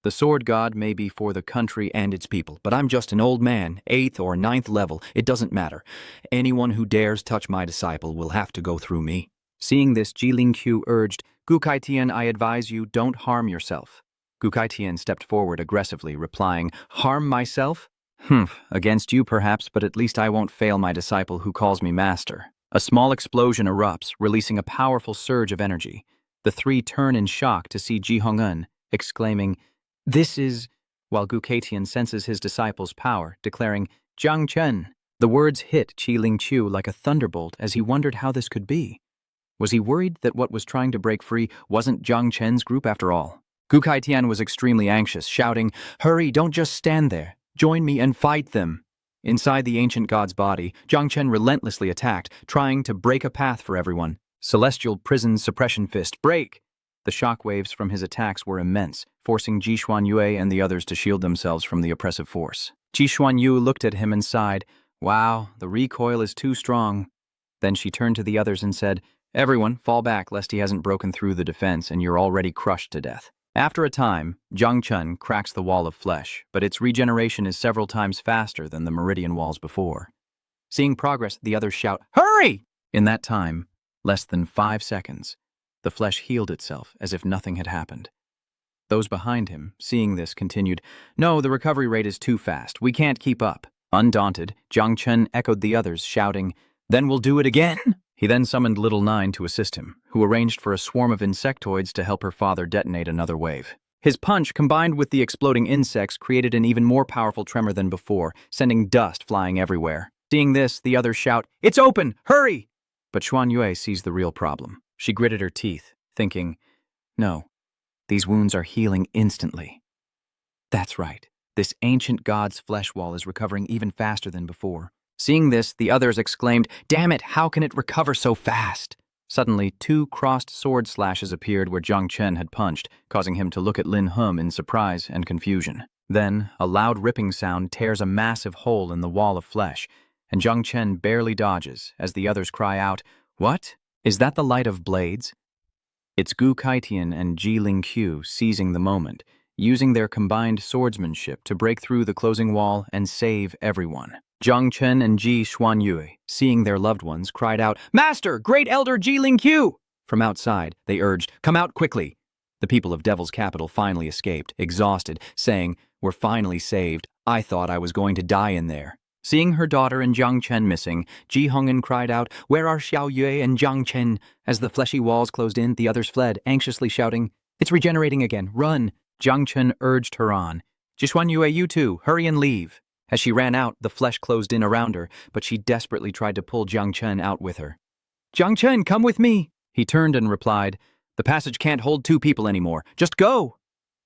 "The sword god may be for the country and its people, but I'm just an old man, 8th or 9th level. It doesn't matter. Anyone who dares touch my disciple will have to go through me." Seeing this, Ji Ling-Qiu urged, "Gu Kaitian, I advise you, don't harm yourself." Gu Kaitian stepped forward aggressively, replying, "Harm myself? Against you perhaps, but at least I won't fail my disciple who calls me master." A small explosion erupts, releasing a powerful surge of energy. The three turn in shock to see Ji Hong-en, exclaiming, "This is," while Gu Kaitian senses his disciple's power, declaring, "Jung Chen." The words hit Ji Ling-Qiu like a thunderbolt as he wondered how this could be. Was he worried that what was trying to break free wasn't Jung Chen's group after all? Gu Kaitian was extremely anxious, shouting, "Hurry, don't just stand there. Join me and fight them." Inside the ancient god's body, Jung Chen relentlessly attacked, trying to break a path for everyone. Celestial Prison Suppression Fist, break! The shockwaves from his attacks were immense, forcing Ji Xuan Yue and the others to shield themselves from the oppressive force. Ji Xuan Yu looked at him and sighed, "Wow, the recoil is too strong." Then she turned to the others and said, "Everyone, fall back lest he hasn't broken through the defense and you're already crushed to death." After a time, Jung Chen cracks the wall of flesh, but its regeneration is several times faster than the meridian walls before. Seeing progress, the others shout, "Hurry!" In that time, less than 5 seconds, the flesh healed itself as if nothing had happened. Those behind him, seeing this, continued, "No, the recovery rate is too fast. We can't keep up." Undaunted, Jung Chen echoed the others, shouting, "Then we'll do it again!" He then summoned Little Nine to assist him, who arranged for a swarm of insectoids to help her father detonate another wave. His punch, combined with the exploding insects, created an even more powerful tremor than before, sending dust flying everywhere. Seeing this, the others shout, "It's open! Hurry!" But Xuan Yue sees the real problem. She gritted her teeth, thinking, "No, these wounds are healing instantly." That's right. This ancient god's flesh wall is recovering even faster than before. Seeing this, the others exclaimed, "Damn it, how can it recover so fast?" Suddenly, 2 crossed sword slashes appeared where Jung Chen had punched, causing him to look at Lin Hum in surprise and confusion. Then, a loud ripping sound tears a massive hole in the wall of flesh, and Jung Chen barely dodges as the others cry out, "What? Is that the light of blades?" It's Gu Kaitian and Ji Ling-Qiu seizing the moment, using their combined swordsmanship to break through the closing wall and save everyone. Jung Chen and Ji Xuan Yue, seeing their loved ones, cried out, "Master, great elder Ji Ling-Qiu!" From outside, they urged, "Come out quickly." The people of Devil's Capital finally escaped, exhausted, saying, "We're finally saved. I thought I was going to die in there." Seeing her daughter and Jung Chen missing, Ji Hong-en cried out, "Where are Xiao Yue and Jung Chen?" As the fleshy walls closed in, the others fled, anxiously shouting, "It's regenerating again, run!" Jung Chen urged her on. "Ji Xuan Yue, you too, hurry and leave." As she ran out, the flesh closed in around her, but she desperately tried to pull Jung Chen out with her. "Jung Chen, come with me!" He turned and replied, "The passage can't hold 2 people anymore. Just go!"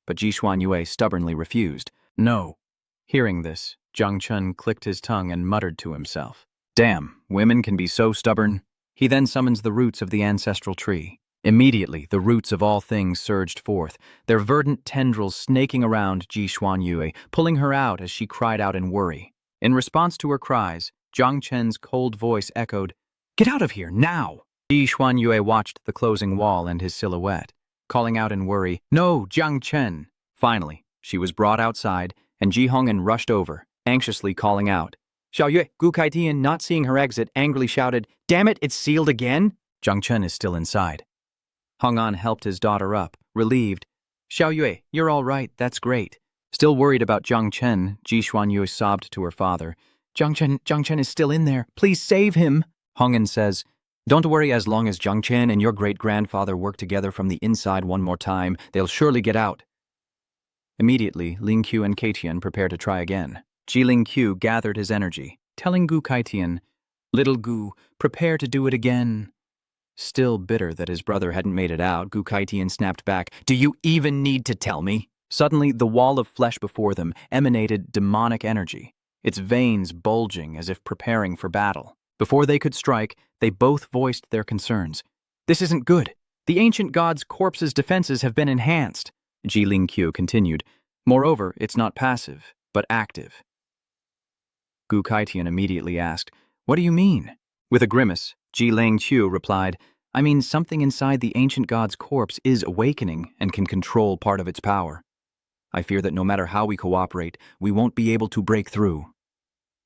But Ji Xuan Yue stubbornly refused. "No." Hearing this, Jung Chen clicked his tongue and muttered to himself, "Damn, women can be so stubborn." He then summons the roots of the ancestral tree. Immediately, the roots of all things surged forth, their verdant tendrils snaking around Ji Xuan Yue, pulling her out as she cried out in worry. In response to her cries, Jung Chen's cold voice echoed, "Get out of here, now!" Ji Xuan Yue watched the closing wall and his silhouette, calling out in worry, "No, Jung Chen!" Finally, she was brought outside, and Ji Hong-en rushed over, anxiously calling out. Xiao Yue, Gu Kaitian, not seeing her exit, angrily shouted, "Damn it, it's sealed again!" Jung Chen is still inside. Hong An helped his daughter up, relieved. "Xiao Yue, you're all right, that's great. Still worried about Jung Chen, Ji Xuanyu sobbed to her father. Jung Chen is still in there. Please save him. Hong'an says, "Don't worry, as long as Jung Chen and your great-grandfather work together from the inside one more time, they'll surely get out." Immediately, Ling Qiu and Kaitian prepare to try again. Ji Ling Qiu gathered his energy, telling Gu Kaitian, "Little Gu, prepare to do it again." Still bitter that his brother hadn't made it out, Gu Kaitian snapped back, "Do you even need to tell me?" Suddenly, the wall of flesh before them emanated demonic energy, its veins bulging as if preparing for battle. Before they could strike, they both voiced their concerns. "This isn't good. The ancient god's corpse's defenses have been enhanced," Ji Ling Qiu continued. "Moreover, it's not passive, but active." Gu Kaitian immediately asked, "What do you mean?" With a grimace, Ji Ling Qiu replied, "I mean something inside the ancient god's corpse is awakening and can control part of its power. I fear that no matter how we cooperate, we won't be able to break through."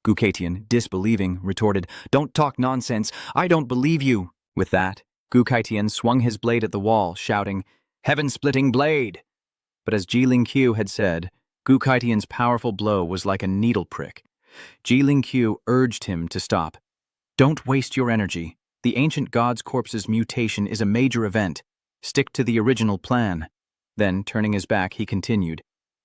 Gu Kaitian, disbelieving, retorted, "Don't talk nonsense. I don't believe you." With that, Gu Kaitian swung his blade at the wall, shouting, "Heaven-splitting blade!" But as Ji Ling Qiu had said, Gu Kaitian's powerful blow was like a needle prick. Ji Ling Qiu urged him to stop. "Don't waste your energy. The ancient god's corpse's mutation is a major event. Stick to the original plan." Then, turning his back, he continued,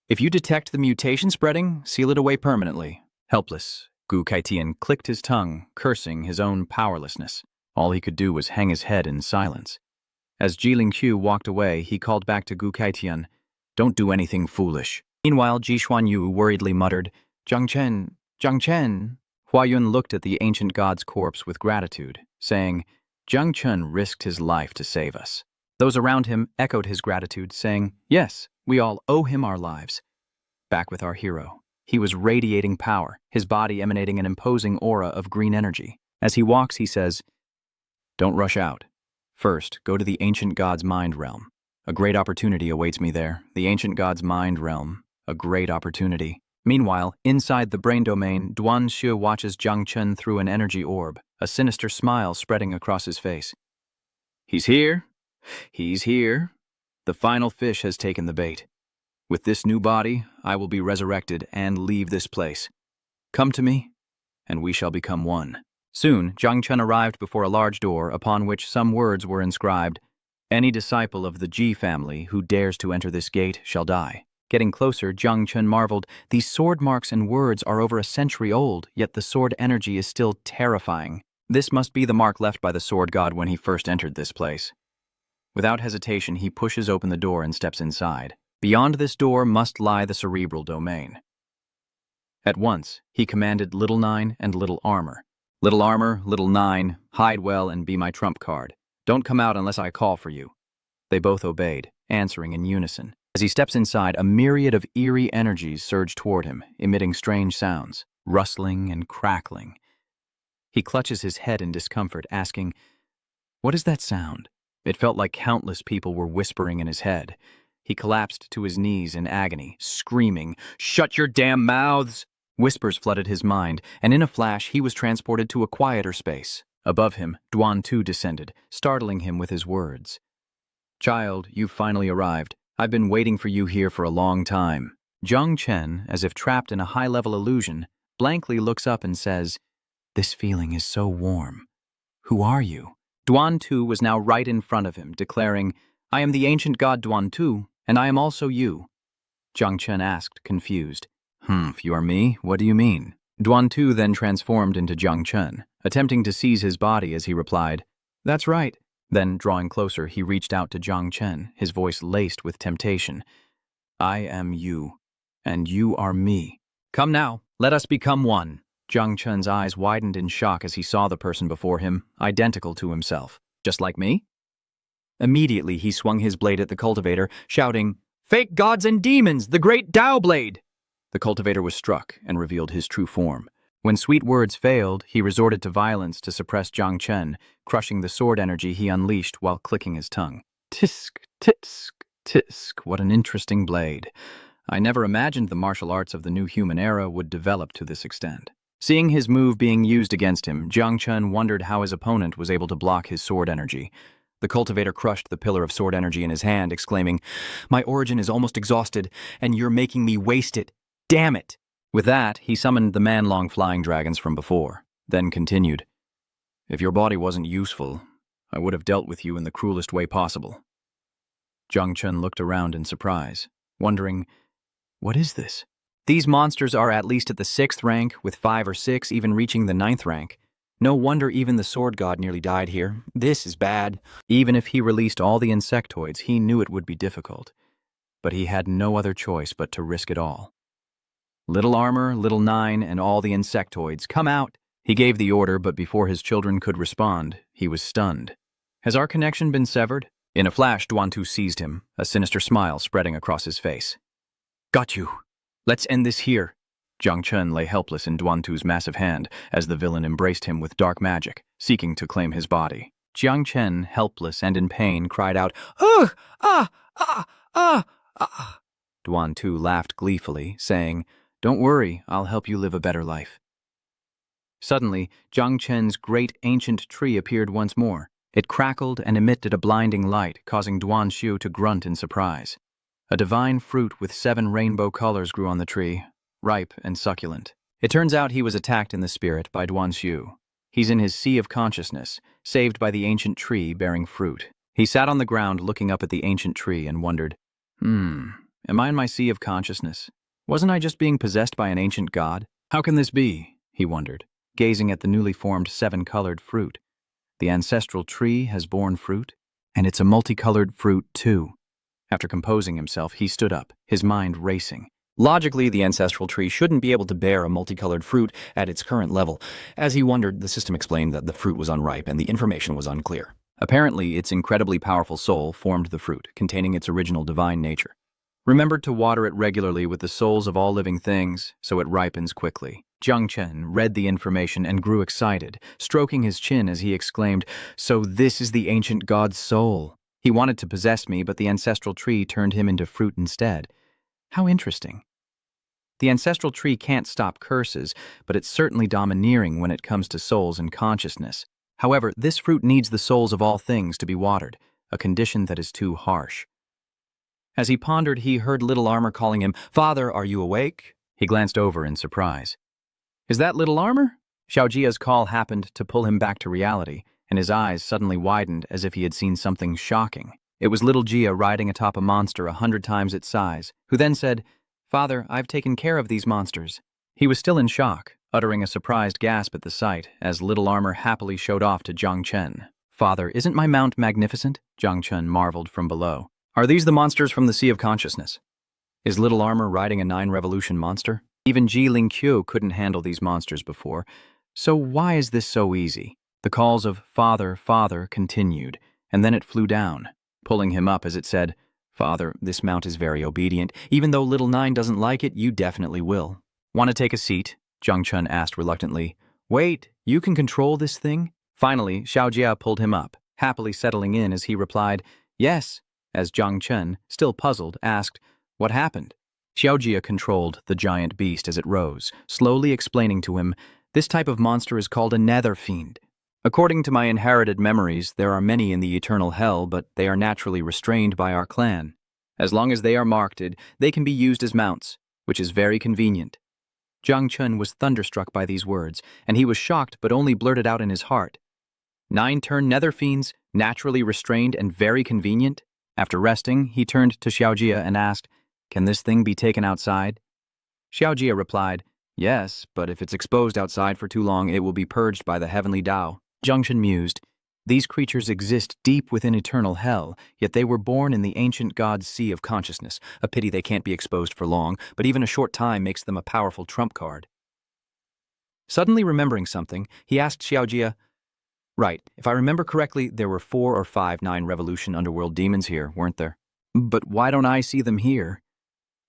"If you detect the mutation spreading, seal it away permanently." Helpless, Gu Kaitian clicked his tongue, cursing his own powerlessness. All he could do was hang his head in silence. As Ji Ling Qiu walked away, he called back to Gu Kaitian, "Don't do anything foolish." Meanwhile, Ji Xuanyu worriedly muttered, Jung Chen. Hua Yun looked at the ancient god's corpse with gratitude, saying, "Jung Chen risked his life to save us." Those around him echoed his gratitude, saying, "Yes, we all owe him our lives." Back with our hero. He was radiating power, his body emanating an imposing aura of green energy. As he walks, he says, "Don't rush out. First, go to the ancient god's mind realm. A great opportunity awaits me there. The ancient god's mind realm. A great opportunity." Meanwhile, inside the brain domain, Duan Xue watches Jung Chen through an energy orb, a sinister smile spreading across his face. "He's here. He's here. The final fish has taken the bait. With this new body, I will be resurrected and leave this place. Come to me, and we shall become one." Soon, Jung Chen arrived before a large door upon which some words were inscribed. "Any disciple of the Ji family who dares to enter this gate shall die." Getting closer, Jung Chen marveled, "These sword marks and words are over a century old, yet the sword energy is still terrifying. This must be the mark left by the sword god when he first entered this place." Without hesitation, he pushes open the door and steps inside. Beyond this door must lie the cerebral domain. At once, he commanded Little Nine and Little Armor. "Little Armor, Little Nine, hide well and be my trump card. Don't come out unless I call for you." They both obeyed, answering in unison. As he steps inside, a myriad of eerie energies surge toward him, emitting strange sounds, rustling and crackling. He clutches his head in discomfort, asking, "What is that sound?" It felt like countless people were whispering in his head. He collapsed to his knees in agony, screaming, "Shut your damn mouths!" Whispers flooded his mind, and in a flash he was transported to a quieter space. Above him, Duan Tu descended, startling him with his words. "Child, you've finally arrived. I've been waiting for you here for a long time." Jung Chen, as if trapped in a high-level illusion, blankly looks up and says, "This feeling is so warm. Who are you?" Duan Tu was now right in front of him, declaring, "I am the ancient god Duan Tu, and I am also you." Jung Chen asked, confused, If you are me, what do you mean?" Duan Tu then transformed into Jung Chen, attempting to seize his body as he replied, "That's right." Then, drawing closer, he reached out to Jung Chen, his voice laced with temptation. "I am you, and you are me. Come now, let us become one." Jung Chen's eyes widened in shock as he saw the person before him, identical to himself. "Just like me?" Immediately, he swung his blade at the cultivator, shouting, "Fake gods and demons, the great Tao blade!" The cultivator was struck and revealed his true form. When sweet words failed, he resorted to violence to suppress Jung Chen, crushing the sword energy he unleashed while clicking his tongue. Tisk, tisk, tisk, what an interesting blade. I never imagined the martial arts of the new human era would develop to this extent. Seeing his move being used against him, Jung Chen wondered how his opponent was able to block his sword energy. The cultivator crushed the pillar of sword energy in his hand, exclaiming, "My origin is almost exhausted, and you're making me waste it. Damn it!" With that, he summoned the man-long flying dragons from before, then continued, "If your body wasn't useful, I would have dealt with you in the cruelest way possible." Jung Chen looked around in surprise, wondering, what is this? These monsters are at least at the 6th rank, with 5 or 6 even reaching the 9th rank. No wonder even the sword god nearly died here. This is bad. Even if he released all the insectoids, he knew it would be difficult. But he had no other choice but to risk it all. "Little Armor, Little Nine, and all the insectoids, come out!" He gave the order, but before his children could respond, he was stunned. "Has our connection been severed?" In a flash, Duantu seized him, a sinister smile spreading across his face. "Got you. Let's end this here." Jung Chen lay helpless in Duantu's massive hand as the villain embraced him with dark magic, seeking to claim his body. Jung Chen, helpless and in pain, cried out, "Ugh! Ah! Ah! Ah! Ah!" Duantu laughed gleefully, saying, "Don't worry, I'll help you live a better life." Suddenly, Jung Chen's great ancient tree appeared once more. It crackled and emitted a blinding light, causing Duanshu to grunt in surprise. A divine fruit with 7 rainbow colors grew on the tree, ripe and succulent. It turns out he was attacked in the spirit by Duanshu. He's in his sea of consciousness, saved by the ancient tree bearing fruit. He sat on the ground looking up at the ancient tree and wondered, am I in my sea of consciousness? Wasn't I just being possessed by an ancient god? How can this be? He wondered, gazing at the newly formed 7-colored fruit. The ancestral tree has borne fruit, and it's a multicolored fruit too. After composing himself, he stood up, his mind racing. Logically, the ancestral tree shouldn't be able to bear a multicolored fruit at its current level. As he wondered, the system explained that the fruit was unripe and the information was unclear. Apparently, its incredibly powerful soul formed the fruit, containing its original divine nature. Remembered to water it regularly with the souls of all living things, so it ripens quickly. Jung Chen read the information and grew excited, stroking his chin as he exclaimed, "So this is the ancient god's soul. He wanted to possess me, but the ancestral tree turned him into fruit instead. How interesting." The ancestral tree can't stop curses, but it's certainly domineering when it comes to souls and consciousness. However, this fruit needs the souls of all things to be watered, a condition that is too harsh. As he pondered, he heard Little Armor calling him, "Father, are you awake?" He glanced over in surprise. "Is that Little Armor?" Xiaojia's call happened to pull him back to reality, and his eyes suddenly widened as if he had seen something shocking. It was little Jia riding atop a monster 100 times its size, who then said, "Father, I've taken care of these monsters." He was still in shock, uttering a surprised gasp at the sight, as Little Armor happily showed off to Jung Chen. "Father, isn't my mount magnificent?" Jung Chen marveled from below. "Are these the monsters from the Sea of Consciousness? Is Little Armor riding a 9-revolution monster? Even Ji Lingqiu couldn't handle these monsters before, so why is this so easy?" The calls of "Father, Father" continued, and then it flew down, pulling him up as it said, "Father, this mount is very obedient. Even though Little Nine doesn't like it, you definitely will." "Want to take a seat?" Jung Chen asked reluctantly. "Wait, you can control this thing?" Finally, Xiaojia pulled him up, happily settling in as he replied, "Yes," as Jung Chen, still puzzled, asked, "What happened?" Xiaojia controlled the giant beast as it rose, slowly explaining to him, "This type of monster is called a nether fiend. According to my inherited memories, there are many in the eternal hell, but they are naturally restrained by our clan. As long as they are marked, they can be used as mounts, which is very convenient." Jung Chen was thunderstruck by these words, and he was shocked but only blurted out in his heart, 9-turn nether fiends, naturally restrained and very convenient? After resting, he turned to Xiaojia and asked, "Can this thing be taken outside?" Xiaojia replied, "Yes, but if it's exposed outside for too long, it will be purged by the heavenly Tao." Jung Chen mused, "These creatures exist deep within eternal hell, yet they were born in the ancient god's sea of consciousness. A pity they can't be exposed for long, but even a short time makes them a powerful trump card." Suddenly remembering something, he asked Xiaojia, "Right, if I remember correctly, there were 4 or 5 9-revolution underworld demons here, weren't there?" "But why don't I see them here?"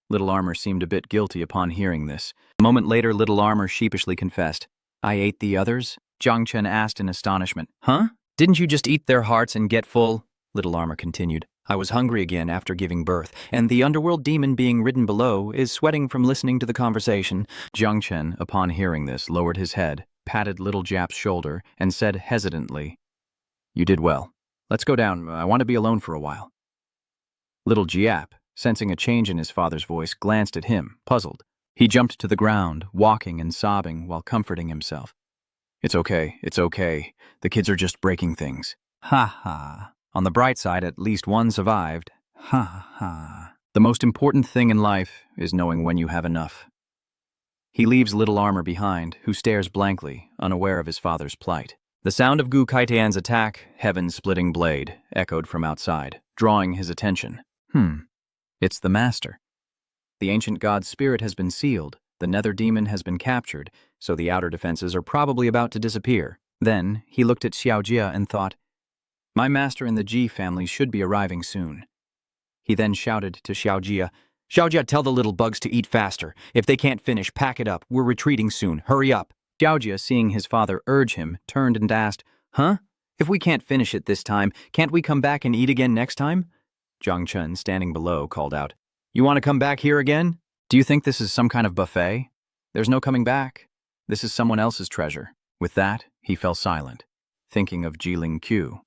Little Armor seemed a bit guilty upon hearing this. A moment later, Little Armor sheepishly confessed, "I ate the others?" Jung Chen asked in astonishment. "Huh? Didn't you just eat their hearts and get full?" Little Armor continued, "I was hungry again after giving birth, and the underworld demon being ridden below is sweating from listening to the conversation." Jung Chen, upon hearing this, lowered his head, patted Little Jap's shoulder, and said hesitantly, "You did well. Let's go down. I want to be alone for a while. Little Jiap, sensing a change in his father's voice, glanced at him, puzzled. He jumped to the ground, walking and sobbing while comforting himself. It's okay. The kids are just breaking things. Ha ha. On the bright side, at least one survived. Ha ha. The most important thing in life is knowing when you have enough. He leaves little Armor behind, who stares blankly, unaware of his father's plight. The sound of Gu Kaitian's attack, heaven-splitting blade, echoed from outside, drawing his attention. It's the master. The ancient god's spirit has been sealed, the nether demon has been captured, so the outer defenses are probably about to disappear. Then, he looked at Xiaojia and thought, my master and the Ji family should be arriving soon. He then shouted to Xiaojia, Xiaojia, tell the little bugs to eat faster. If they can't finish, pack it up. We're retreating soon. Hurry up. Xiaojia, seeing his father urge him, turned and asked, Huh? If we can't finish it this time, can't we come back and eat again next time? Jung Chen, standing below, called out, You want to come back here again? Do you think this is some kind of buffet? There's no coming back. This is someone else's treasure. With that, he fell silent, thinking of Jiling Q.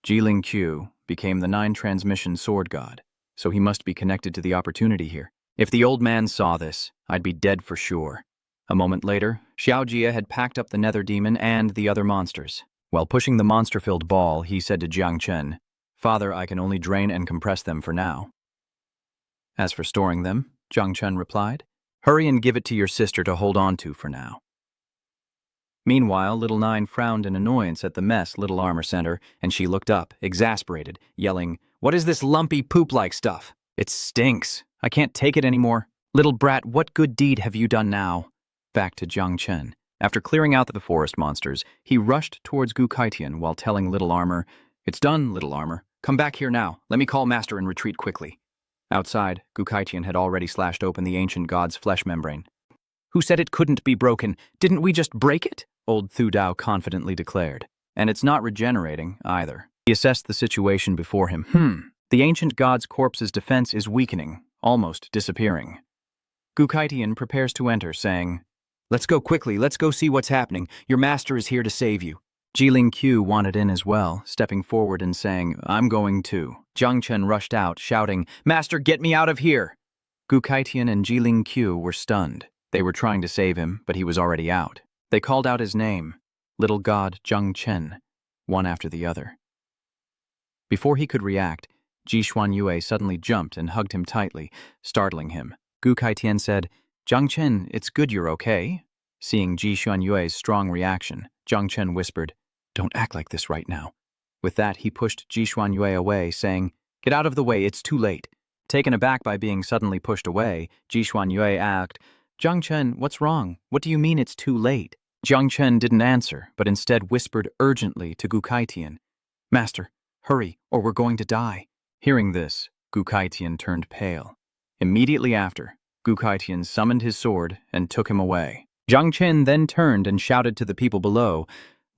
Jiling Q became the 9-transmission sword god, so he must be connected to the opportunity here. If the old man saw this, I'd be dead for sure. A moment later, Xiaojia had packed up the nether demon and the other monsters. While pushing the monster-filled ball, he said to Jung Chen, Father, I can only drain and compress them for now. As for storing them, Jung Chen replied, Hurry and give it to your sister to hold on to for now. Meanwhile, Little Nine frowned in annoyance at the mess Little Armor sent her, and she looked up, exasperated, yelling, What is this lumpy poop-like stuff? It stinks. I can't take it anymore. Little brat, what good deed have you done now? Back to Jung Chen. After clearing out the forest monsters, he rushed towards Gu Kaitian while telling Little Armor, It's done, Little Armor. Come back here now. Let me call Master and retreat quickly. Outside, Gu Kaitian had already slashed open the ancient god's flesh membrane. Who said it couldn't be broken? Didn't we just break it? Old Thu Dao confidently declared. And it's not regenerating, either. He assessed the situation before him. The ancient god's corpse's defense is weakening, almost disappearing. Gu Kaitian prepares to enter, saying, Let's go quickly, let's go see what's happening. Your master is here to save you. Jiling Q wanted in as well, stepping forward and saying, I'm going too. Jung Chen rushed out, shouting, Master, get me out of here! Gu Kaitian and Jiling Q were stunned. They were trying to save him, but he was already out. They called out his name, Little God Jung Chen, one after the other. Before he could react, Ji Xuanyue suddenly jumped and hugged him tightly, startling him. Gu Kaitian said, Jung Chen, it's good you're okay. Seeing Ji Xuanyue's strong reaction, Jung Chen whispered, Don't act like this right now. With that, he pushed Ji Xuanyue away, saying, Get out of the way, it's too late. Taken aback by being suddenly pushed away, Ji Xuanyue asked, Jung Chen, what's wrong? What do you mean it's too late? Jung Chen didn't answer, but instead whispered urgently to Gu Kaitian, Master, hurry, or we're going to die. Hearing this, Gu Kaitian turned pale. Immediately after, Gu Kaitian summoned his sword and took him away. Jung Chen then turned and shouted to the people below,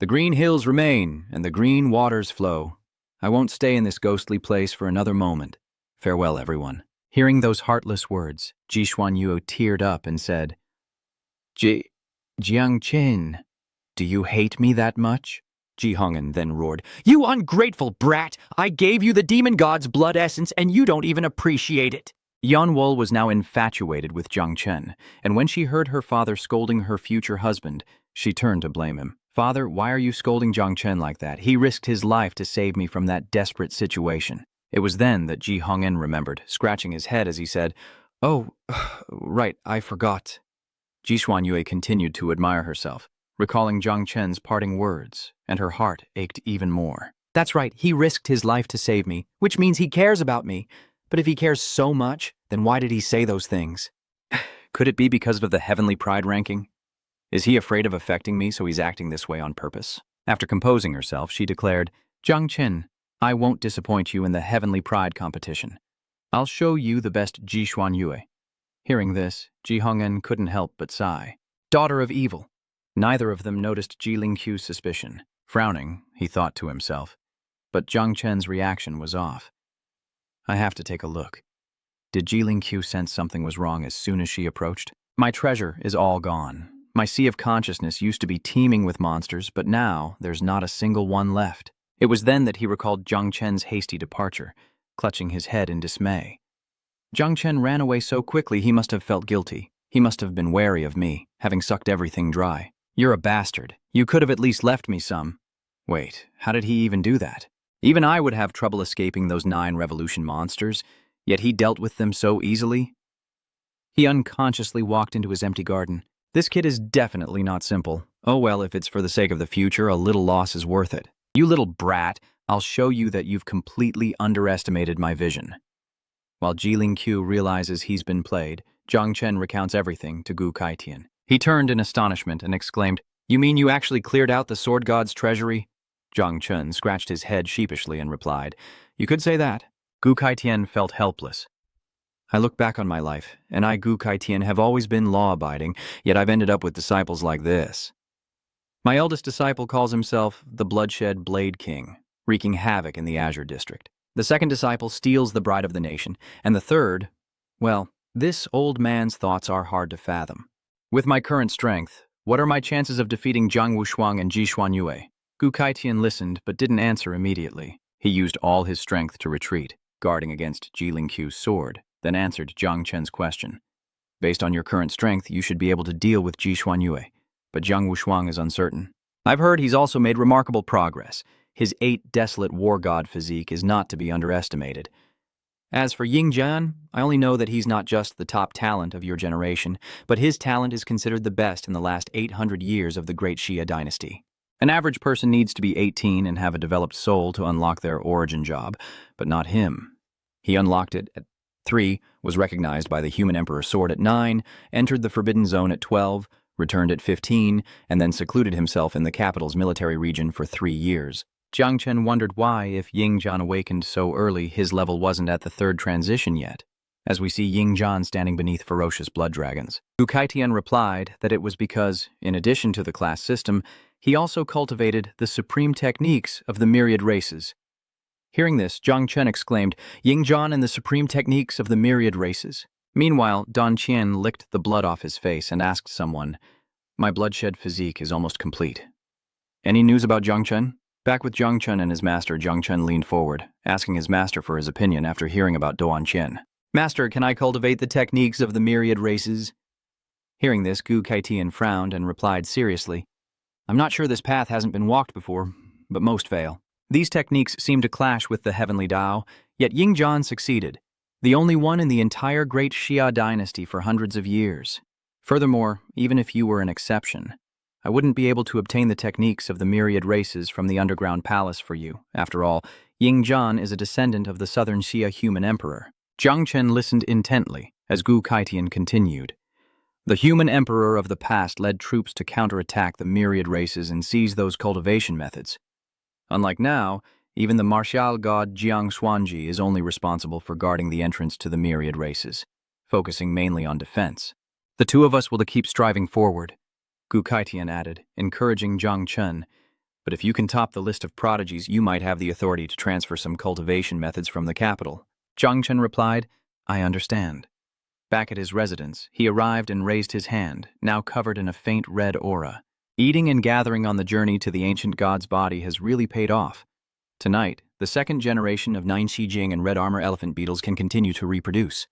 The green hills remain, and the green waters flow. I won't stay in this ghostly place for another moment. Farewell, everyone. Hearing those heartless words, Ji Xuanyue teared up and said, Jiang Chen, do you hate me that much? Ji Hongen then roared, You ungrateful brat! I gave you the demon god's blood essence and you don't even appreciate it! Yanwol was now infatuated with Jung Chen, and when she heard her father scolding her future husband, she turned to blame him. Father, why are you scolding Jung Chen like that? He risked his life to save me from that desperate situation. It was then that Ji Hongen remembered, scratching his head as he said, Oh, right, I forgot. Ji Xuanyue continued to admire herself, recalling Jung Chen's parting words, and her heart ached even more. That's right, he risked his life to save me, which means he cares about me. But if he cares so much, then why did he say those things? Could it be because of the heavenly pride ranking? Is he afraid of affecting me, so he's acting this way on purpose? After composing herself, she declared, Jung Chen, I won't disappoint you in the heavenly pride competition. I'll show you the best Ji Xuanyue. Hearing this, Ji Hongen couldn't help but sigh. Daughter of evil. Neither of them noticed Jiling Q's suspicion. Frowning, he thought to himself. But Jung Chen's reaction was off. I have to take a look. Did Jiling Q sense something was wrong as soon as she approached? My treasure is all gone. My sea of consciousness used to be teeming with monsters, but now there's not a single one left. It was then that he recalled Jung Chen's hasty departure, clutching his head in dismay. Jung Chen ran away so quickly he must have felt guilty. He must have been wary of me, having sucked everything dry. You're a bastard. You could have at least left me some. Wait, how did he even do that? Even I would have trouble escaping those 9 revolution monsters, yet he dealt with them so easily. He unconsciously walked into his empty garden. This kid is definitely not simple. Oh well, if it's for the sake of the future, a little loss is worth it. You little brat, I'll show you that you've completely underestimated my vision. While Jilin Q realizes he's been played, Jung Chen recounts everything to Gu Kaitian. He turned in astonishment and exclaimed, "You mean you actually cleared out the sword god's treasury?" Jung Chen scratched his head sheepishly and replied, "You could say that." Gu Kaitian felt helpless. I look back on my life, and I, Gu Kaitian, have always been law-abiding, yet I've ended up with disciples like this. My eldest disciple calls himself the Bloodshed Blade King, wreaking havoc in the Azure District. The second disciple steals the bride of the nation, and the third, well, this old man's thoughts are hard to fathom. With my current strength, what are my chances of defeating Zhang Wushuang and Ji Xuanyue? Gu Kaitian listened but didn't answer immediately. He used all his strength to retreat, guarding against Jilin Q's sword, then answered Jung Chen's question. Based on your current strength, you should be able to deal with Ji Xuanyue, but Zhang Wushuang is uncertain. I've heard he's also made remarkable progress. His 8 desolate war god physique is not to be underestimated. As for Ying Jian, I only know that he's not just the top talent of your generation, but his talent is considered the best in the last 800 years of the great Xia dynasty. An average person needs to be 18 and have a developed soul to unlock their origin job, but not him. He unlocked it at 3, was recognized by the human emperor sword at 9, entered the forbidden zone at 12, returned at 15, and then secluded himself in the capital's military region for 3 years. Jung Chen wondered why, if Ying Jian awakened so early, his level wasn't at the 3rd transition yet, as we see Ying Jian standing beneath ferocious blood dragons. Gu Kaitian replied that it was because, in addition to the class system, he also cultivated the supreme techniques of the myriad races. Hearing this, Jung Chen exclaimed, "Ying Jian and the supreme techniques of the myriad races?" Meanwhile, Don Qian licked the blood off his face and asked someone, "My bloodshed physique is almost complete. Any news about Jung Chen?" Back with Jung Chen and his master, Jung Chen leaned forward, asking his master for his opinion after hearing about Duan Qian. "Master, can I cultivate the techniques of the myriad races?" Hearing this, Gu Kaitian frowned and replied seriously, "I'm not sure this path hasn't been walked before, but most fail. These techniques seem to clash with the heavenly Tao, yet Ying Jian succeeded, the only one in the entire great Xia dynasty for hundreds of years. Furthermore, even if you were an exception, I wouldn't be able to obtain the techniques of the myriad races from the underground palace for you. After all, Ying Jian is a descendant of the southern Xia human emperor." Jung Chen listened intently as Gu Kaitian continued. "The human emperor of the past led troops to counterattack the myriad races and seize those cultivation methods. Unlike now, even the martial god Jiang Xuanji is only responsible for guarding the entrance to the myriad races, focusing mainly on defense. The 2 of us will keep striving forward," Gu Kaitian added, encouraging Jung Chen. "But if you can top the list of prodigies, you might have the authority to transfer some cultivation methods from the capital." Jung Chen replied, "I understand." Back at his residence, he arrived and raised his hand, now covered in a faint red aura. Eating and gathering on the journey to the ancient god's body has really paid off. Tonight, the 2nd generation of 9 Xijing and red armor elephant beetles can continue to reproduce.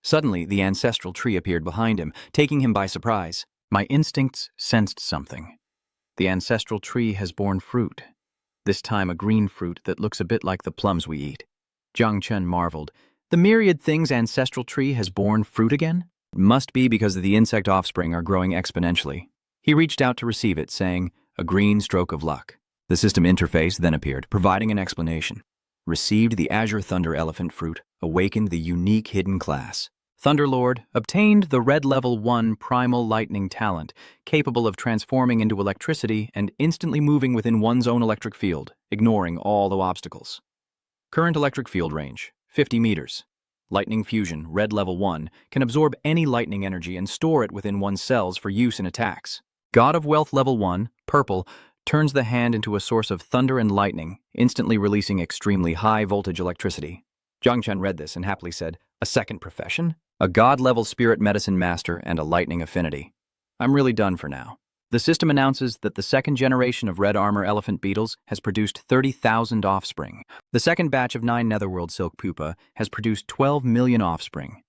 Suddenly, the ancestral tree appeared behind him, taking him by surprise. My instincts sensed something. The ancestral tree has borne fruit. This time a green fruit that looks a bit like the plums we eat. Jung Chen marveled. The myriad thing's ancestral tree has borne fruit again? Must be because the insect offspring are growing exponentially. He reached out to receive it, saying, "A green stroke of luck." The system interface then appeared, providing an explanation. Received the Azure Thunder Elephant fruit, awakened the unique hidden class. Thunderlord obtained the red level 1 primal lightning talent, capable of transforming into electricity and instantly moving within one's own electric field, ignoring all the obstacles. Current electric field range, 50 meters. Lightning Fusion, red level 1, can absorb any lightning energy and store it within one's cells for use in attacks. God of Wealth level 1, purple, turns the hand into a source of thunder and lightning, instantly releasing extremely high voltage electricity. Jung Chen read this and happily said, "A second profession? A god-level spirit medicine master and a lightning affinity. I'm really done for now." The system announces that the second generation of red armor elephant beetles has produced 30,000 offspring. The second batch of 9 netherworld silk pupa has produced 12 million offspring.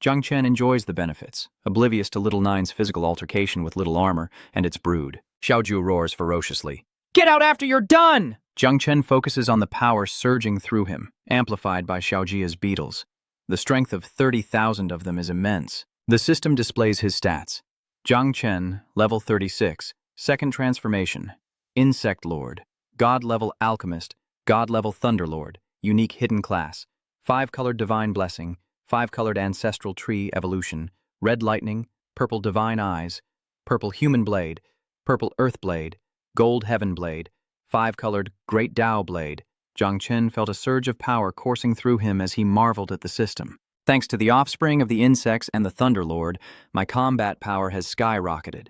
Jung Chen enjoys the benefits, oblivious to Little Nine's physical altercation with Little Armor and its brood. Xiaoju roars ferociously. Get out after you're done! Jung Chen focuses on the power surging through him, amplified by Xiaojia's beetles. The strength of 30,000 of them is immense. The system displays his stats. Jung Chen, level 36, second transformation, Insect Lord, God level Alchemist, God level Thunderlord, unique hidden class, 5-colored Divine Blessing, 5-colored Ancestral Tree Evolution, Red Lightning, Purple Divine Eyes, Purple Human Blade, Purple Earth Blade, Gold Heaven Blade, 5-colored Great Tao Blade. Jung Chen felt a surge of power coursing through him as he marveled at the system. Thanks to the offspring of the insects and the Thunderlord, my combat power has skyrocketed.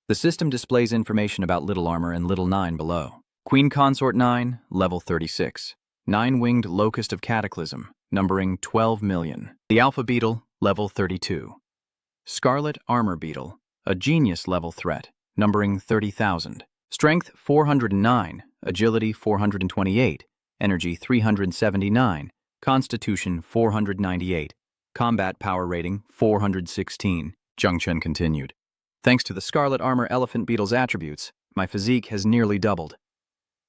The system displays information about Little Armor and Little Nine below. Queen Consort 9, level 36. 9-winged Locust of Cataclysm, numbering 12 million. The Alpha Beetle, level 32. Scarlet Armor Beetle, a genius level threat, numbering 30,000. Strength 409, Agility 428, Energy 379, Constitution 498, Combat Power Rating 416. Jung Chen continued. Thanks to the Scarlet Armor Elephant Beetle's attributes, my physique has nearly doubled.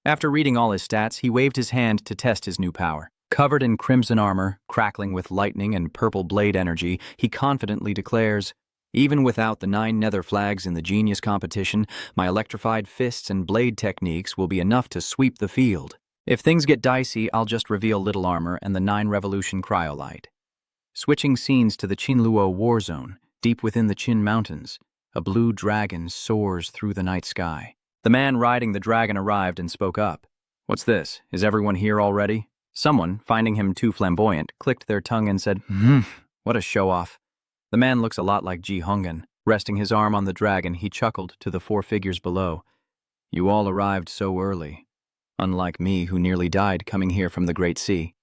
After reading all his stats, he waved his hand to test his new power. Covered in crimson armor, crackling with lightning and purple blade energy, he confidently declares, even without the 9 nether flags in the genius competition, my electrified fists and blade techniques will be enough to sweep the field. If things get dicey, I'll just reveal Little Armor and the 9 Revolution Cryolite. Switching scenes to the Qinluo war zone, deep within the Qin Mountains, a blue dragon soars through the night sky. The man riding the dragon arrived and spoke up. What's this? Is everyone here already? Someone, finding him too flamboyant, clicked their tongue and said, what a show-off. The man looks a lot like Ji Hongan. Resting his arm on the dragon, he chuckled to the 4 figures below. You all arrived so early. Unlike me, who nearly died coming here from the Great Sea.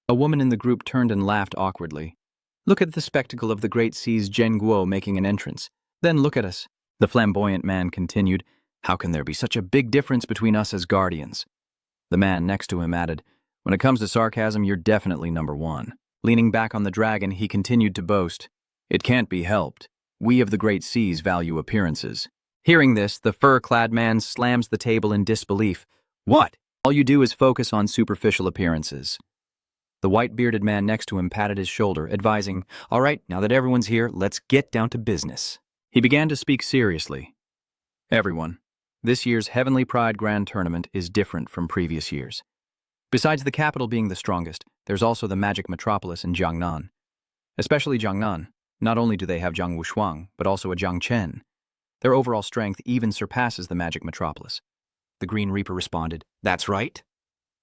A woman in the group turned and laughed awkwardly. Look at the spectacle of the Great Sea's Zhen Guo making an entrance. Then look at us. The flamboyant man continued. How can there be such a big difference between us as guardians? The man next to him added, when it comes to sarcasm, you're definitely number 1. Leaning back on the dragon, he continued to boast. It can't be helped. We of the Great Seas value appearances. Hearing this, the fur-clad man slams the table in disbelief. What? All you do is focus on superficial appearances. The white-bearded man next to him patted his shoulder, advising, all right, now that everyone's here, let's get down to business. He began to speak seriously. Everyone, this year's Heavenly Pride Grand Tournament is different from previous years. Besides the capital being the strongest, there's also the magic metropolis in Jiangnan. Especially Jiangnan. Not only do they have Jiang Wushuang, but also a Jung Chen. Their overall strength even surpasses the magic metropolis. The Green Reaper responded, that's right.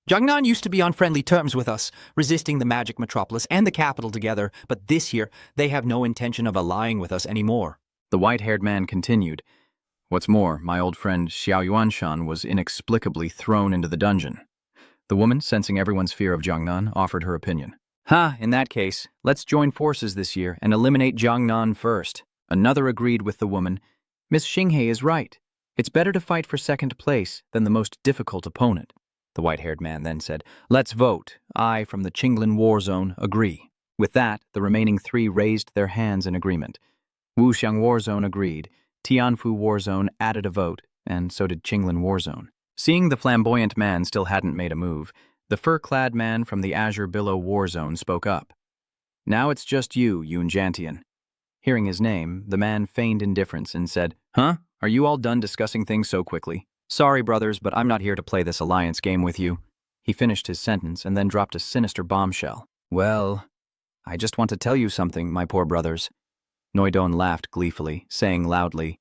Jiangnan used to be on friendly terms with us, resisting the magic metropolis and the capital together, but this year they have no intention of allying with us anymore. The white-haired man continued. What's more, my old friend Xiao Yuanshan was inexplicably thrown into the dungeon. The woman, sensing everyone's fear of Jiangnan, offered her opinion. In that case, let's join forces this year and eliminate Jiangnan first. Another agreed with the woman. Miss Xinghe is right. It's better to fight for second place than the most difficult opponent. The white-haired man then said, let's vote. I, from the Qinglin War Zone, agree. With that, the remaining 3 raised their hands in agreement. Wuxiang War Zone agreed. Tianfu War Zone added a vote, and so did Qinglin War Zone. Seeing the flamboyant man still hadn't made a move, the fur-clad man from the Azure Billow War Zone spoke up. Now it's just you, Yun Jantian. Hearing his name, the man feigned indifference and said, Are you all done discussing things so quickly? Sorry, brothers, but I'm not here to play this alliance game with you. He finished his sentence and then dropped a sinister bombshell. Well, I just want to tell you something, my poor brothers. Noidon laughed gleefully, saying loudly,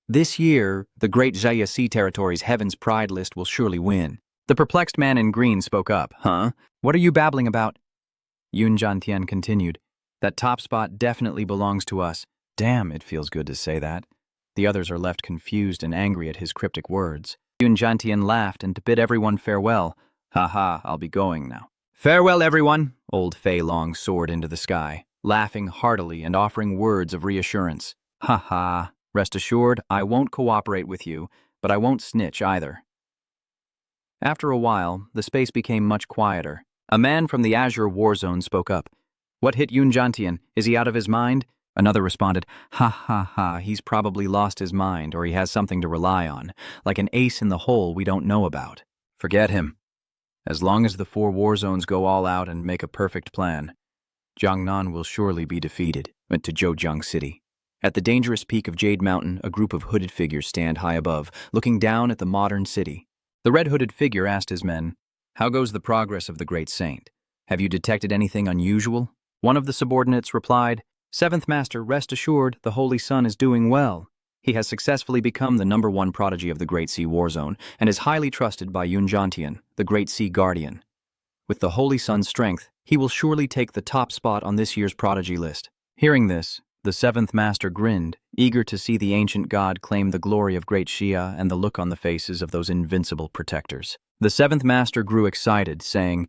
this year, the Great Jaya Sea Territory's Heaven's Pride list will surely win. The perplexed man in green spoke up. What are you babbling about? Yun Jantian continued. That top spot definitely belongs to us. Damn, it feels good to say that. The others are left confused and angry at his cryptic words. Yun Jantian laughed and bid everyone farewell. I'll be going now. Farewell, everyone. Old Fei Long soared into the sky, laughing heartily and offering words of reassurance. Rest assured, I won't cooperate with you, but I won't snitch either. After a while, the space became much quieter. A man from the Azure war zone spoke up. What hit Jung Chen? Is he out of his mind? Another responded, ha ha ha, he's probably lost his mind or he has something to rely on, like an ace in the hole we don't know about. Forget him. As long as the 4 war zones go all out and make a perfect plan, Jiangnan will surely be defeated. Went to Zhejiang City. At the dangerous peak of Jade Mountain, a group of hooded figures stand high above, looking down at the modern city. The red hooded figure asked his men, how goes the progress of the great saint? Have you detected anything unusual? One of the subordinates replied, 7th Master, rest assured, the Holy Sun is doing well. He has successfully become the #1 prodigy of the Great Sea War Zone and is highly trusted by Yun Jiantian, the Great Sea Guardian. With the Holy Sun's strength, he will surely take the top spot on this year's prodigy list. Hearing this, the 7th Master grinned, eager to see the ancient god claim the glory of great Shia and the look on the faces of those invincible protectors. The 7th Master grew excited, saying,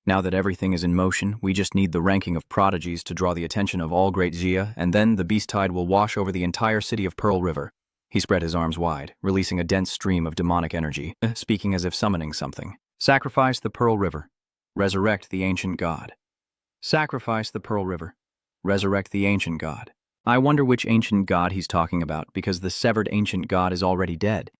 now that everything is in motion, we just need the ranking of prodigies to draw the attention of all great Xia, and then the beast tide will wash over the entire city of Pearl River. He spread his arms wide, releasing a dense stream of demonic energy, speaking as if summoning something. Sacrifice the Pearl River. Resurrect the ancient god. Sacrifice the Pearl River. Resurrect the ancient god. I wonder which ancient god he's talking about, because the severed ancient god is already dead.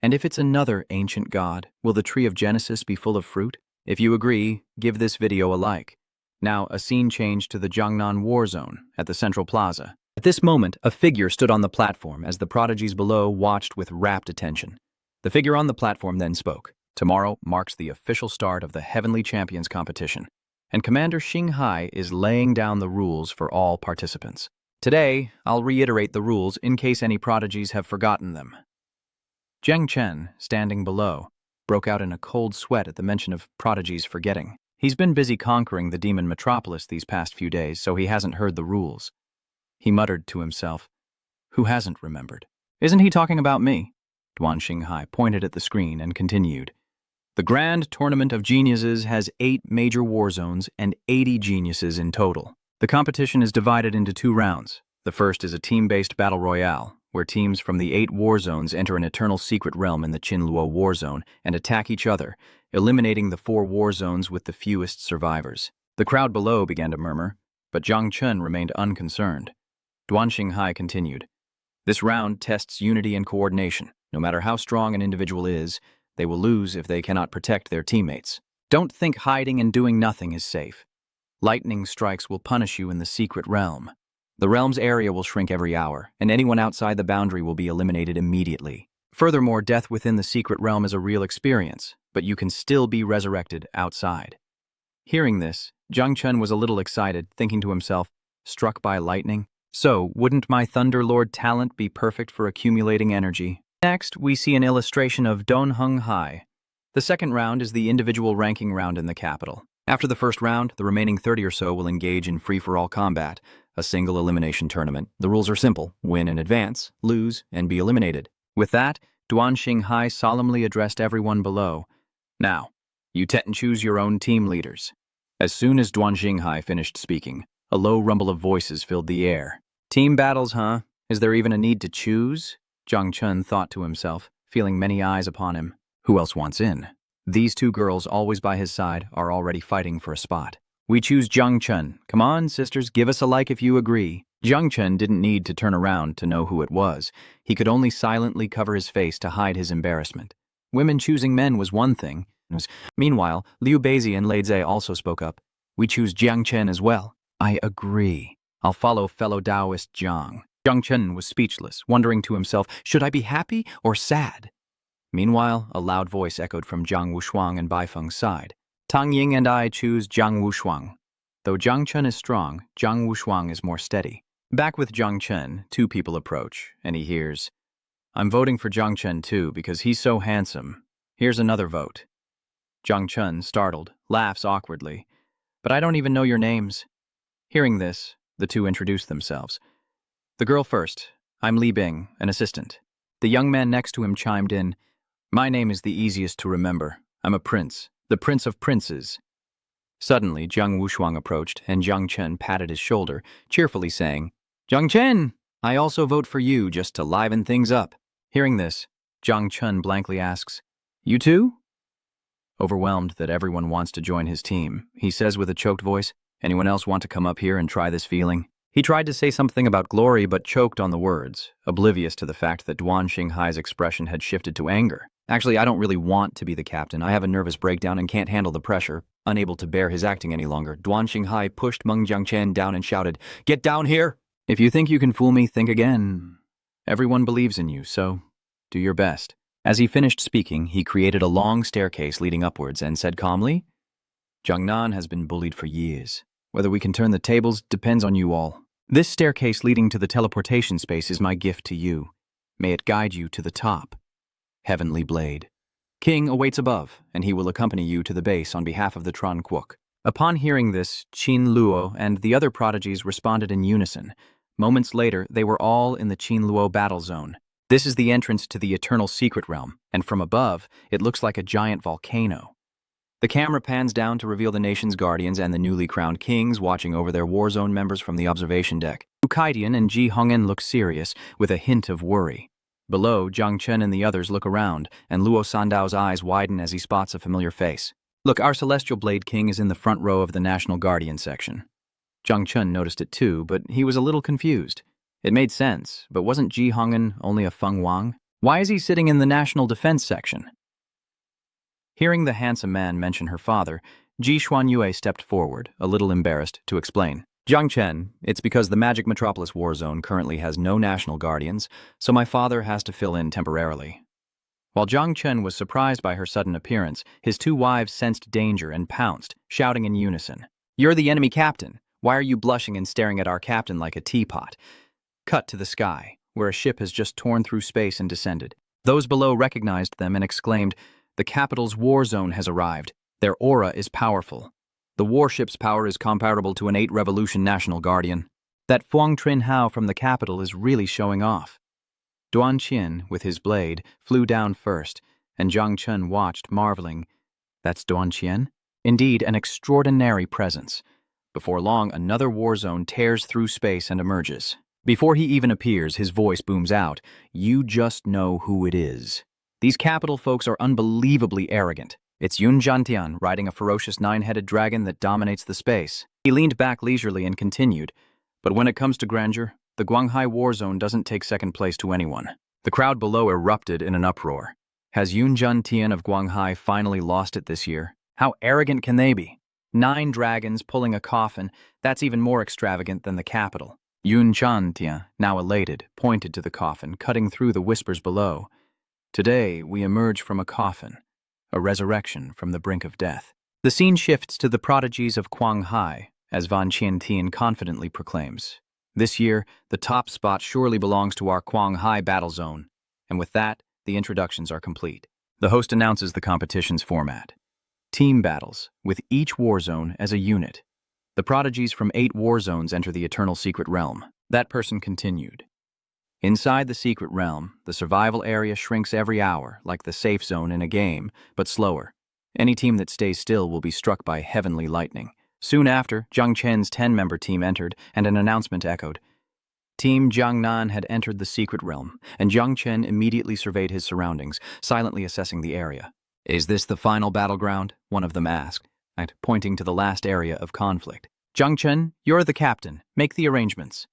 And if it's another ancient god, will the tree of Genesis be full of fruit? If you agree, give this video a like. Now, a scene change to the Jiangnan War Zone at the Central Plaza. At this moment, a figure stood on the platform as the prodigies below watched with rapt attention. The figure on the platform then spoke. Tomorrow marks the official start of the Heavenly Champions competition, and Commander Xinghai is laying down the rules for all participants. Today, I'll reiterate the rules in case any prodigies have forgotten them. Jung Chen, standing below, broke out in a cold sweat at the mention of prodigies forgetting. He's been busy conquering the demon metropolis these past few days, so he hasn't heard the rules. He muttered to himself, who hasn't remembered? Isn't he talking about me? Duan Xinghai pointed at the screen and continued. The Grand Tournament of Geniuses has 8 major war zones and 80 geniuses in total. The competition is divided into 2 rounds. The first is a team-based battle royale, where teams from the 8 war zones enter an eternal secret realm in the Qinluo war zone and attack each other, eliminating the 4 war zones with the fewest survivors. The crowd below began to murmur, but Jung Chen remained unconcerned. Duan Xinghai continued. This round tests unity and coordination. No matter how strong an individual is, they will lose if they cannot protect their teammates. Don't think hiding and doing nothing is safe. Lightning strikes will punish you in the secret realm. The realm's area will shrink every hour, and anyone outside the boundary will be eliminated immediately. Furthermore, death within the secret realm is a real experience, but you can still be resurrected outside. Hearing this, Jung Chen was a little excited, thinking to himself, struck by lightning? So, wouldn't my Thunderlord talent be perfect for accumulating energy? Next, we see an illustration of Don Hung Hai. The second round is the individual ranking round in the capital. After the first round, the remaining 30 or so will engage in free-for-all combat, a single elimination tournament. The rules are simple: win and advance, lose and be eliminated. With that, Duan Xinghai solemnly addressed everyone below. Now, you choose your own team leaders. As soon as Duan Xinghai finished speaking, a low rumble of voices filled the air. Team battles, huh? Is there even a need to choose? Jung Chen thought to himself, feeling many eyes upon him. Who else wants in? These 2 girls, always by his side, are already fighting for a spot. We choose Jung Chen. Come on, sisters, give us a like if you agree. Jung Chen didn't need to turn around to know who it was. He could only silently cover his face to hide his embarrassment. Women choosing men was one thing. Meanwhile, Liu Beizi and Lei Zhe also spoke up. We choose Jiang Chen as well. I agree. I'll follow fellow Taoist Jiang. Jung Chen was speechless, wondering to himself, should I be happy or sad? Meanwhile, a loud voice echoed from Jiang Wushuang and Baifeng's side. Tang Ying and I choose Jiang Wushuang. Though Jiang Chen is strong, Jiang Wushuang is more steady. Back with Jiang Chen, 2 people approach, and he hears, I'm voting for Jiang Chen too because he's so handsome. Here's another vote. Jiang Chen, startled, laughs awkwardly. But I don't even know your names. Hearing this, the 2 introduce themselves. The girl first. I'm Li Bing, an assistant. The young man next to him chimed in, my name is the easiest to remember. I'm a prince, the prince of princes. Suddenly, Jiang Wushuang approached, and Jiang Chen patted his shoulder, cheerfully saying, Jiang Chen, I also vote for you just to liven things up. Hearing this, Jung Chen blankly asks, You too? Overwhelmed that everyone wants to join his team, he says with a choked voice, Anyone else want to come up here and try this feeling? He tried to say something about glory but choked on the words, oblivious to the fact that Duan Xinghai's expression had shifted to anger. Actually, I don't really want to be the captain. I have a nervous breakdown and can't handle the pressure. Unable to bear his acting any longer, Duan Xinghai pushed Meng Jiangchen down and shouted, Get down here! If you think you can fool me, think again. Everyone believes in you, so do your best. As he finished speaking, he created a long staircase leading upwards and said calmly, Jiangnan has been bullied for years. Whether we can turn the tables depends on you all. This staircase leading to the teleportation space is my gift to you. May it guide you to the top. Heavenly Blade. King awaits above, and he will accompany you to the base on behalf of the Tron Quok. Upon hearing this, Qin Luo and the other prodigies responded in unison. Moments later, they were all in the Qin Luo battle zone. This is the entrance to the Eternal Secret Realm, and from above, it looks like a giant volcano. The camera pans down to reveal the nation's guardians and the newly crowned kings watching over their war zone members from the observation deck. Wu Kaidian and Ji Hongen look serious, with a hint of worry. Below, Jung Chen and the others look around, and Luo Sandao's eyes widen as he spots a familiar face. Look, our Celestial Blade King is in the front row of the National Guardian section. Jung Chen noticed it too, but he was a little confused. It made sense, but wasn't Ji Hongen only a Feng Wang? Why is he sitting in the National Defense section? Hearing the handsome man mention her father, Ji Xuanyue stepped forward, a little embarrassed, to explain. Jung Chen, it's because the Magic Metropolis War Zone currently has no national guardians, so my father has to fill in temporarily. While Jung Chen was surprised by her sudden appearance, his two wives sensed danger and pounced, shouting in unison, You're the enemy captain. Why are you blushing and staring at our captain like a teapot? Cut to the sky, where a ship has just torn through space and descended. Those below recognized them and exclaimed, The capital's war zone has arrived. Their aura is powerful. The warship's power is comparable to an 8-revolution National Guardian. That Fuang Trin Hao from the capital is really showing off. Duan Qin, with his blade, flew down first, and Jung Chen watched, marveling. That's Duan Qin? Indeed, an extraordinary presence. Before long, another war zone tears through space and emerges. Before he even appears, his voice booms out, You just know who it is. These capital folks are unbelievably arrogant. It's Yun Zhantian riding a ferocious 9-headed dragon that dominates the space. He leaned back leisurely and continued, But when it comes to grandeur, the Guanghai War Zone doesn't take second place to anyone. The crowd below erupted in an uproar. Has Yun Zhantian of Guanghai finally lost it this year? How arrogant can they be? 9 dragons pulling a coffin, that's even more extravagant than the capital. Yun Zhantian, now elated, pointed to the coffin, cutting through the whispers below. Today, we emerge from a coffin, a resurrection from the brink of death. The scene shifts to the prodigies of Guanghai, as Van Qiantian confidently proclaims. This year, the top spot surely belongs to our Guanghai battle zone. And with that, the introductions are complete. The host announces the competition's format. Team battles, with each war zone as a unit. The prodigies from 8 war zones enter the Eternal Secret Realm. That person continued. Inside the Secret Realm, the survival area shrinks every hour, like the safe zone in a game, but slower. Any team that stays still will be struck by heavenly lightning. Soon after, Jung Chen's 10-member team entered, and an announcement echoed. Team Jiangnan had entered the Secret Realm, and Jung Chen immediately surveyed his surroundings, silently assessing the area. Is this the final battleground? One of them asked, pointing to the last area of conflict. Jung Chen, you're the captain. Make the arrangements.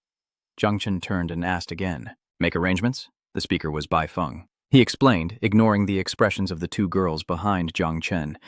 Jung Chen turned and asked again. Make arrangements? The speaker was Bai Feng. He explained, ignoring the expressions of the 2 girls behind Jung Chen.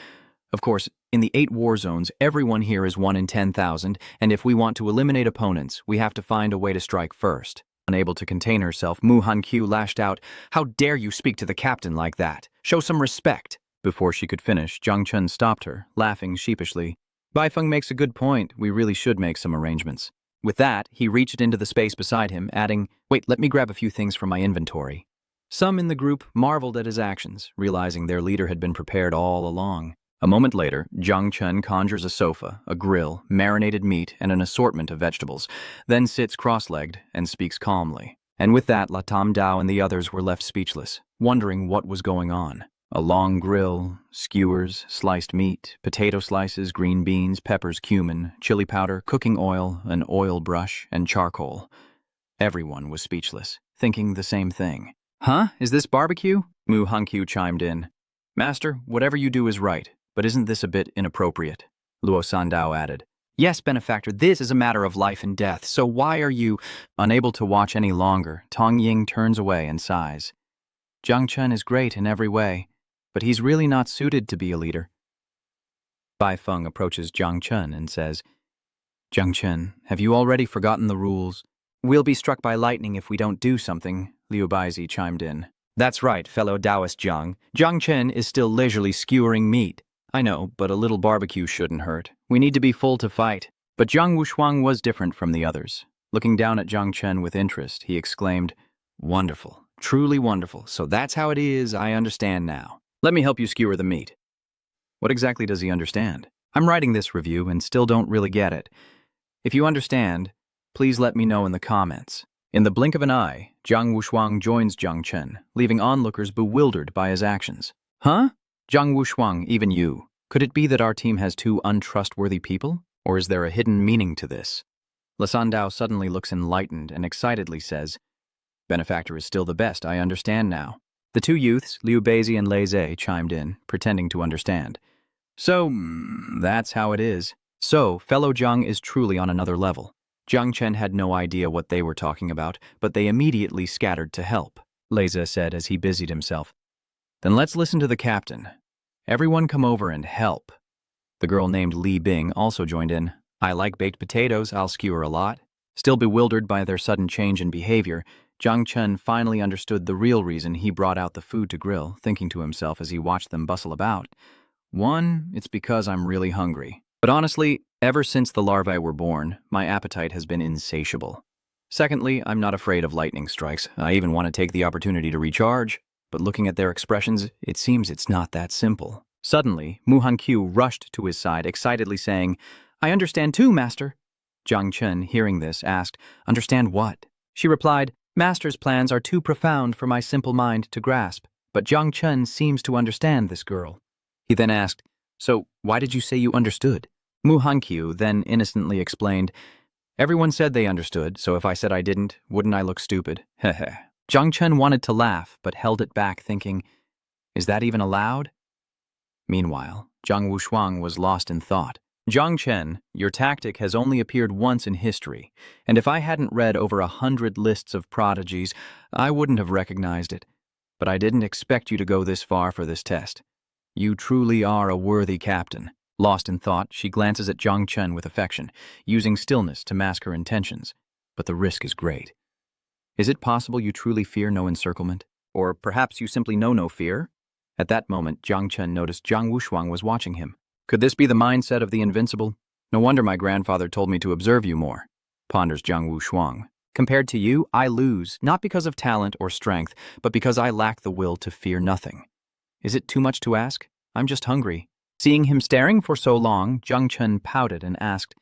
Of course, in the 8 war zones, everyone here is 1 in 10,000, and if we want to eliminate opponents, we have to find a way to strike first. Unable to contain herself, Mu Han-Q lashed out, How dare you speak to the captain like that? Show some respect. Before she could finish, Jung Chen stopped her, laughing sheepishly. Bai Feng makes a good point. We really should make some arrangements. With that, he reached into the space beside him, adding, Wait, let me grab a few things from my inventory. Some in the group marveled at his actions, realizing their leader had been prepared all along. A moment later, Jung Chen conjures a sofa, a grill, marinated meat, and an assortment of vegetables, then sits cross-legged and speaks calmly. And with that, La Tam Dao and the others were left speechless, wondering what was going on. A long grill, skewers, sliced meat, potato slices, green beans, peppers, cumin, chili powder, cooking oil, an oil brush, and charcoal. Everyone was speechless, thinking the same thing. Huh? Is this barbecue? Mu Hankyu chimed in. Master, whatever you do is right, but isn't this a bit inappropriate? Luo Sandao added. Yes, benefactor, this is a matter of life and death, so why are you… Unable to watch any longer, Tong Ying turns away and sighs. Jung Chen is great in every way, but he's really not suited to be a leader. Bai Feng approaches Jung Chen and says, Jung Chen, have you already forgotten the rules? We'll be struck by lightning if we don't do something, Liu Baizi chimed in. That's right, fellow Taoist Jung. Jung Chen is still leisurely skewering meat. I know, but a little barbecue shouldn't hurt. We need to be full to fight. But Zhang Wushuang was different from the others. Looking down at Jung Chen with interest, he exclaimed, Wonderful, truly wonderful. So that's how it is, I understand now. Let me help you skewer the meat. What exactly does he understand? I'm writing this review and still don't really get it. If you understand, please let me know in the comments. In the blink of an eye, Zhang Wushuang joins Jung Chen, leaving onlookers bewildered by his actions. Huh? Zhang Wushuang, even you. Could it be that our team has two untrustworthy people? Or is there a hidden meaning to this? Lasandao suddenly looks enlightened and excitedly says, Benefactor is still the best, I understand now. The two youths, Liu Beizi and Lei Zhe, chimed in, pretending to understand. So, that's how it is. So, fellow Zhang is truly on another level. Jung Chen had no idea what they were talking about, but they immediately scattered to help, Lei Zhe said as he busied himself. Then let's listen to the captain. Everyone come over and help. The girl named Li Bing also joined in. I like baked potatoes, I'll skewer a lot. Still bewildered by their sudden change in behavior, Jung Chen finally understood the real reason he brought out the food to grill, thinking to himself as he watched them bustle about. One, it's because I'm really hungry. But honestly, ever since the larvae were born, my appetite has been insatiable. Secondly, I'm not afraid of lightning strikes. I even want to take the opportunity to recharge. But looking at their expressions, it seems it's not that simple. Suddenly, Mu Hankyu rushed to his side, excitedly saying, I understand too, Master. Jung Chen, hearing this, asked, Understand what? She replied, Master's plans are too profound for my simple mind to grasp, but Jung Chen seems to understand this girl. He then asked, So, why did you say you understood? Mu Hankyu then innocently explained, Everyone said they understood, so if I said I didn't, wouldn't I look stupid? Heh. Jung Chen wanted to laugh, but held it back, thinking, Is that even allowed? Meanwhile, Zhang Wushuang was lost in thought. Jung Chen, your tactic has only appeared once in history, and if I hadn't read over 100 lists of prodigies, I wouldn't have recognized it. But I didn't expect you to go this far for this test. You truly are a worthy captain. Lost in thought, she glances at Jung Chen with affection, using stillness to mask her intentions. But the risk is great. Is it possible you truly fear no encirclement? Or perhaps you simply know no fear? At that moment, Jung Chen noticed Zhang Wushuang was watching him. Could this be the mindset of the invincible? No wonder my grandfather told me to observe you more, ponders Zhang Wushuang. Compared to you, I lose, not because of talent or strength, but because I lack the will to fear nothing. Is it too much to ask? I'm just hungry. Seeing him staring for so long, Jung Chen pouted and asked,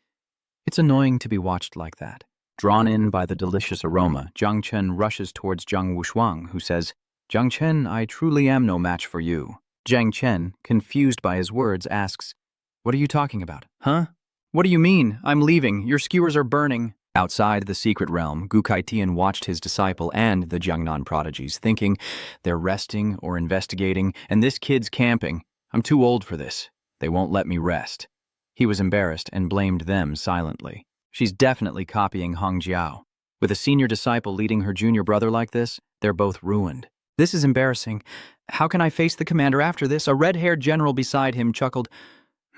It's annoying to be watched like that. Drawn in by the delicious aroma, Jung Chen rushes towards Zhang Wushuang, who says, Jung Chen, I truly am no match for you. Zhang Chen, confused by his words, asks, What are you talking about? Huh? What do you mean? I'm leaving. Your skewers are burning. Outside the secret realm, Gu Kaitian watched his disciple and the Jiangnan prodigies, thinking, They're resting or investigating, and this kid's camping. I'm too old for this. They won't let me rest. He was embarrassed and blamed them silently. She's definitely copying Hong Jiao. With a senior disciple leading her junior brother like this, they're both ruined. This is embarrassing. How can I face the commander after this? A red-haired general beside him chuckled.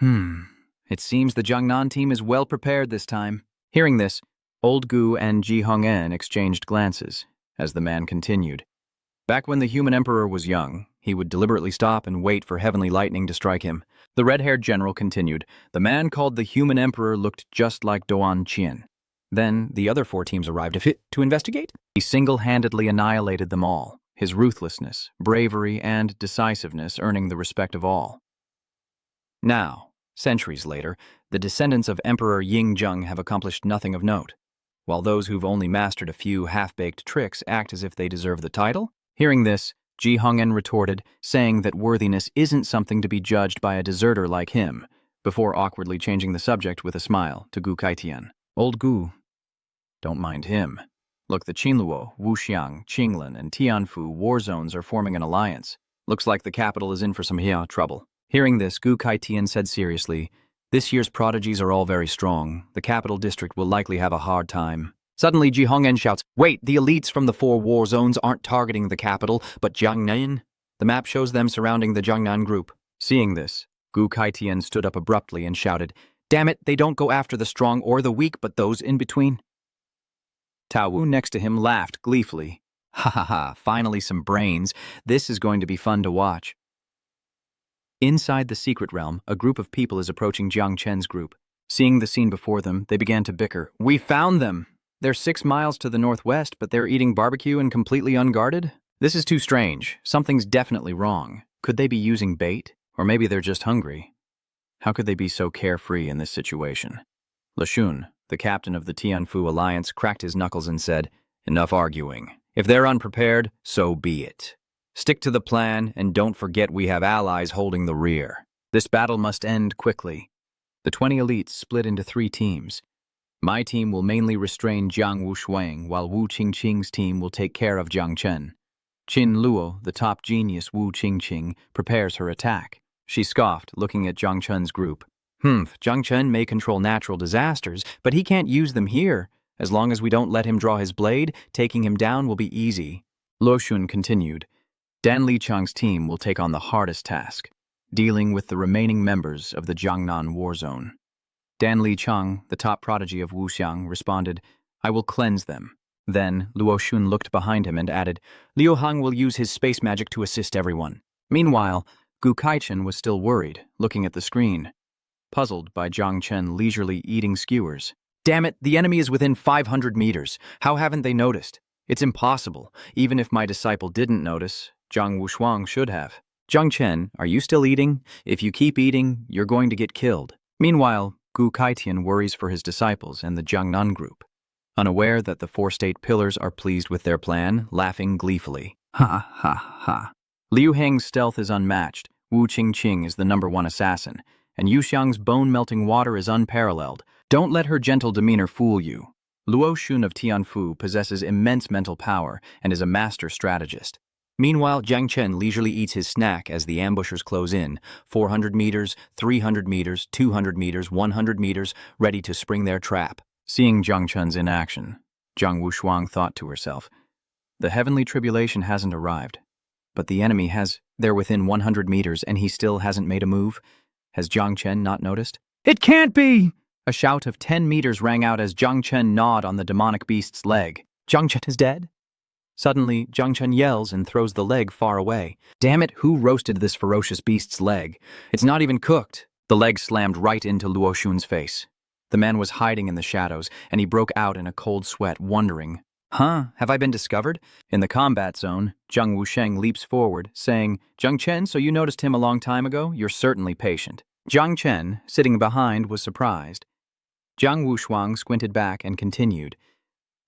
It seems the Jiangnan team is well prepared this time. Hearing this, Old Gu and Ji Hongen exchanged glances, as the man continued. Back when the human emperor was young, he would deliberately stop and wait for heavenly lightning to strike him. The red-haired general continued, The man called the human emperor looked just like Duan Qian. Then the other 4 teams arrived to investigate. He single-handedly annihilated them all, his ruthlessness, bravery, and decisiveness earning the respect of all. Now, centuries later, the descendants of Emperor Yingzheng have accomplished nothing of note, while those who've only mastered a few half-baked tricks act as if they deserve the title. Hearing this, Ji Hongen retorted, saying that worthiness isn't something to be judged by a deserter like him, before awkwardly changing the subject with a smile to Gu Kaitian. Old Gu, don't mind him. Look, the Qinluo, Wuxiang, Qinglan, and Tianfu war zones are forming an alliance. Looks like the capital is in for some trouble. Hearing this, Gu Kaitian said seriously, "This year's prodigies are all very strong. The capital district will likely have a hard time." Suddenly, Ji Hong'en shouts, "Wait, the elites from the 4 war zones aren't targeting the capital, but Jiangnan?" The map shows them surrounding the Jiangnan group. Seeing this, Gu Kaitian stood up abruptly and shouted, "Damn it, they don't go after the strong or the weak, but those in between." Tao Wu next to him laughed gleefully. "Ha ha ha, finally some brains. This is going to be fun to watch." Inside the secret realm, a group of people is approaching Jung Chen's group. Seeing the scene before them, they began to bicker. "We found them! They're 6 miles to the northwest, but they're eating barbecue and completely unguarded? This is too strange. Something's definitely wrong. Could they be using bait? Or maybe they're just hungry. How could they be so carefree in this situation?" Lashun, the captain of the Tianfu alliance, cracked his knuckles and said, "Enough arguing. If they're unprepared, so be it. Stick to the plan, and don't forget we have allies holding the rear. This battle must end quickly." The 20 elites split into 3 teams. My team will mainly restrain Jiang Wushuang, while Wu Qingqing's team will take care of Jung Chen. Qin Luo, the top genius Wu Qingqing, prepares her attack. She scoffed, looking at Jung Chen's group. Jung Chen may control natural disasters, but he can't use them here. As long as we don't let him draw his blade, taking him down will be easy." Luo Xun continued, "Dan Lichang's team will take on the hardest task, dealing with the remaining members of the Jiangnan war zone." Dan Lichang, the top prodigy of Wuxiang, responded, "I will cleanse them." Then Luo Xun looked behind him and added, "Liu Hang will use his space magic to assist everyone." Meanwhile, Gu Kaichen was still worried, looking at the screen, puzzled by Jung Chen leisurely eating skewers. "Damn it, the enemy is within 500 meters. How haven't they noticed? It's impossible. Even if my disciple didn't notice, Zhang Wushuang should have." "Jung Chen, are you still eating? If you keep eating, you're going to get killed." Meanwhile, Gu Kaitian worries for his disciples and the Jiangnan group, unaware that the 4 state pillars are pleased with their plan, laughing gleefully. "Ha ha ha. Liu Heng's stealth is unmatched, Wu Qingqing is the #1 assassin, and Yu Xiang's bone-melting water is unparalleled. Don't let her gentle demeanor fool you. Luo Xun of Tianfu possesses immense mental power and is a master strategist." Meanwhile, Jiang Chen leisurely eats his snack as the ambushers close in, 400 meters, 300 meters, 200 meters, 100 meters, ready to spring their trap. Seeing Jiang Chen's inaction, Zhang Wushuang thought to herself, "The heavenly tribulation hasn't arrived, but the enemy has. They're within 100 meters and he still hasn't made a move. Has Jiang Chen not noticed?" "It can't be!" A shout of 10 meters rang out as Jiang Chen gnawed on the demonic beast's leg. "Jiang Chen is dead?" Suddenly, Jiang Chen yells and throws the leg far away. "Damn it, who roasted this ferocious beast's leg? It's not even cooked." The leg slammed right into Luo Xun's face. The man was hiding in the shadows, and he broke out in a cold sweat, wondering, have I been discovered?" In the combat zone, Zhang Wusheng leaps forward, saying, "Jiang Chen, so you noticed him a long time ago? You're certainly patient." Jiang Chen, sitting behind, was surprised. Jiang Wushuang squinted back and continued,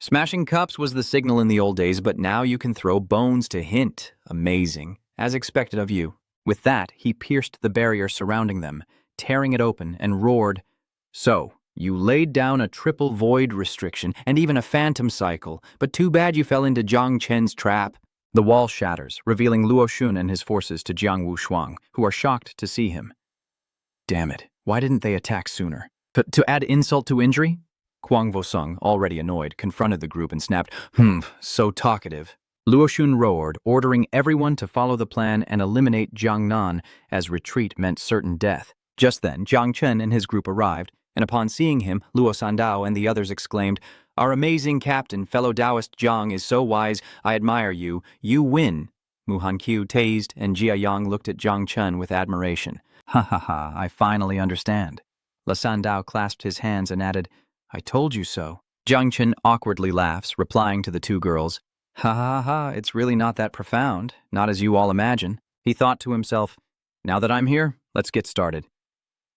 "Smashing cups was the signal in the old days, but now you can throw bones to hint. Amazing. As expected of you." With that, he pierced the barrier surrounding them, tearing it open, and roared, "So, you laid down a triple void restriction and even a phantom cycle, but too bad you fell into Jiang Chen's trap." The wall shatters, revealing Luo Xun and his forces to Jiang Wushuang, who are shocked to see him. "Damn it, why didn't they attack sooner? To add insult to injury?" Kuang Vosung, already annoyed, confronted the group and snapped, so talkative." Luo Xun roared, ordering everyone to follow the plan and eliminate Jiang Nan, as retreat meant certain death. Just then, Jiang Chen and his group arrived, and upon seeing him, Luo Sandao and the others exclaimed, "Our amazing captain, fellow Taoist Jiang, is so wise. I admire you. You win." Mu Hanqiu tased, and Jia Yang looked at Jiang Chen with admiration. "Ha ha ha, I finally understand." La Sandao clasped his hands and added, "I told you so." Jiang Chen awkwardly laughs, replying to the 2 girls, "Ha ha ha, it's really not that profound, not as you all imagine." He thought to himself, "Now that I'm here, let's get started."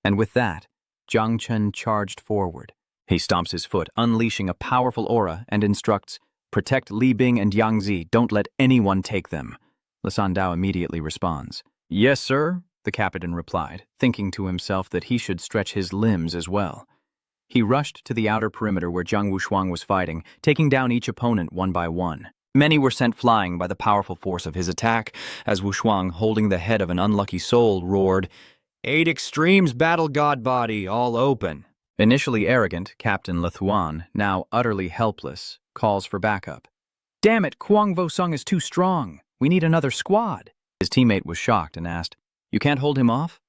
And with that, Jiang Chen charged forward. He stomps his foot, unleashing a powerful aura, and instructs, "Protect Li Bing and Yang Zi, don't let anyone take them." La Sandao immediately responds, "Yes, sir," the captain replied, thinking to himself that he should stretch his limbs as well. He rushed to the outer perimeter where Zhang Wushuang was fighting, taking down each opponent one by one. Many were sent flying by the powerful force of his attack, as Wushuang, holding the head of an unlucky soul, roared, "8 Extremes Battle God Body, all open." Initially arrogant, Captain Lethuan, now utterly helpless, calls for backup. "Damn it, Kuang Vosung is too strong. We need another squad." His teammate was shocked and asked, "You can't hold him off?"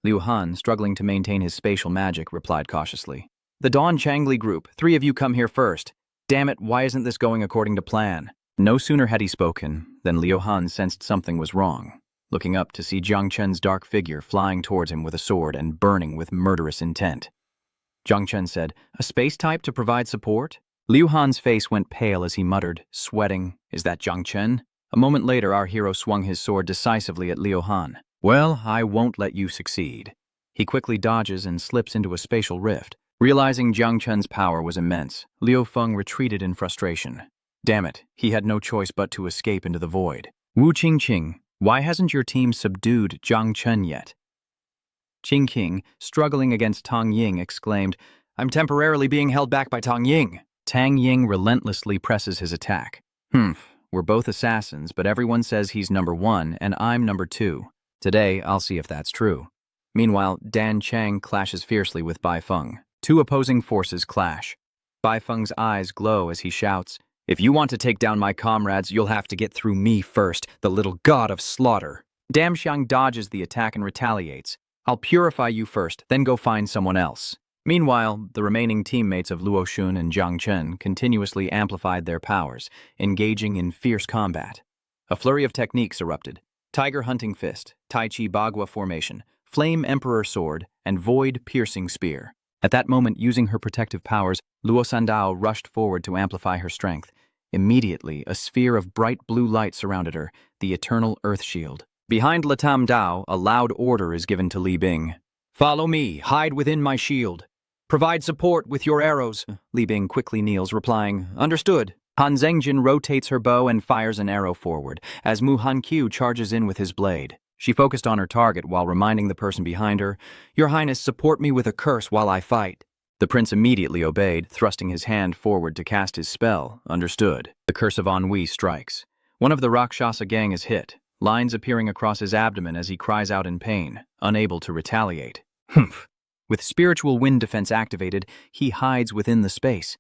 Liu Han, struggling to maintain his spatial magic, replied cautiously, "The Dawn Changli group, 3 of you come here first. Damn it, why isn't this going according to plan?" No sooner had he spoken than Liu Han sensed something was wrong, looking up to see Jung Chen's dark figure flying towards him with a sword and burning with murderous intent. Jung Chen said, "A space type to provide support?" Liu Han's face went pale as he muttered, sweating, "Is that Jung Chen?" A moment later, our hero swung his sword decisively at Liu Han. "Well, I won't let you succeed." He quickly dodges and slips into a spatial rift. Realizing Jung Chen's power was immense, Liu Feng retreated in frustration. Damn it, he had no choice but to escape into the void. "Wu Qingqing, why hasn't your team subdued Jung Chen yet?" Qingqing, struggling against Tang Ying, exclaimed, "I'm temporarily being held back by Tang Ying." Tang Ying relentlessly presses his attack. We're both assassins, but everyone says he's number 1 and I'm number 2. Today, I'll see if that's true. Meanwhile, Dan Chang clashes fiercely with Bai Feng. 2 opposing forces clash. Bai Feng's eyes glow as he shouts, "If you want to take down my comrades, you'll have to get through me first, the little god of slaughter." Dam Xiang dodges the attack and retaliates. "I'll purify you first, then go find someone else." Meanwhile, the remaining teammates of Luo Xun and Zhang Chen continuously amplified their powers, engaging in fierce combat. A flurry of techniques erupted. Tiger Hunting Fist, Tai Chi Bagua Formation, Flame Emperor Sword, and Void Piercing Spear. At that moment, using her protective powers, Luo Sandao rushed forward to amplify her strength. Immediately, a sphere of bright blue light surrounded her, the eternal Earth Shield. Behind Latam Dao, a loud order is given to Li Bing. "Follow me, hide within my shield. Provide support with your arrows." Li Bing quickly kneels, replying, "Understood." Han Zhengjin rotates her bow and fires an arrow forward, as Mu Han-Qiu charges in with his blade. She focused on her target while reminding the person behind her, "Your Highness, support me with a curse while I fight." The prince immediately obeyed, thrusting his hand forward to cast his spell. Understood. The curse of ennui strikes. One of the Rakshasa gang is hit, lines appearing across his abdomen as he cries out in pain, unable to retaliate. Humph. With spiritual wind defense activated, he hides within the space.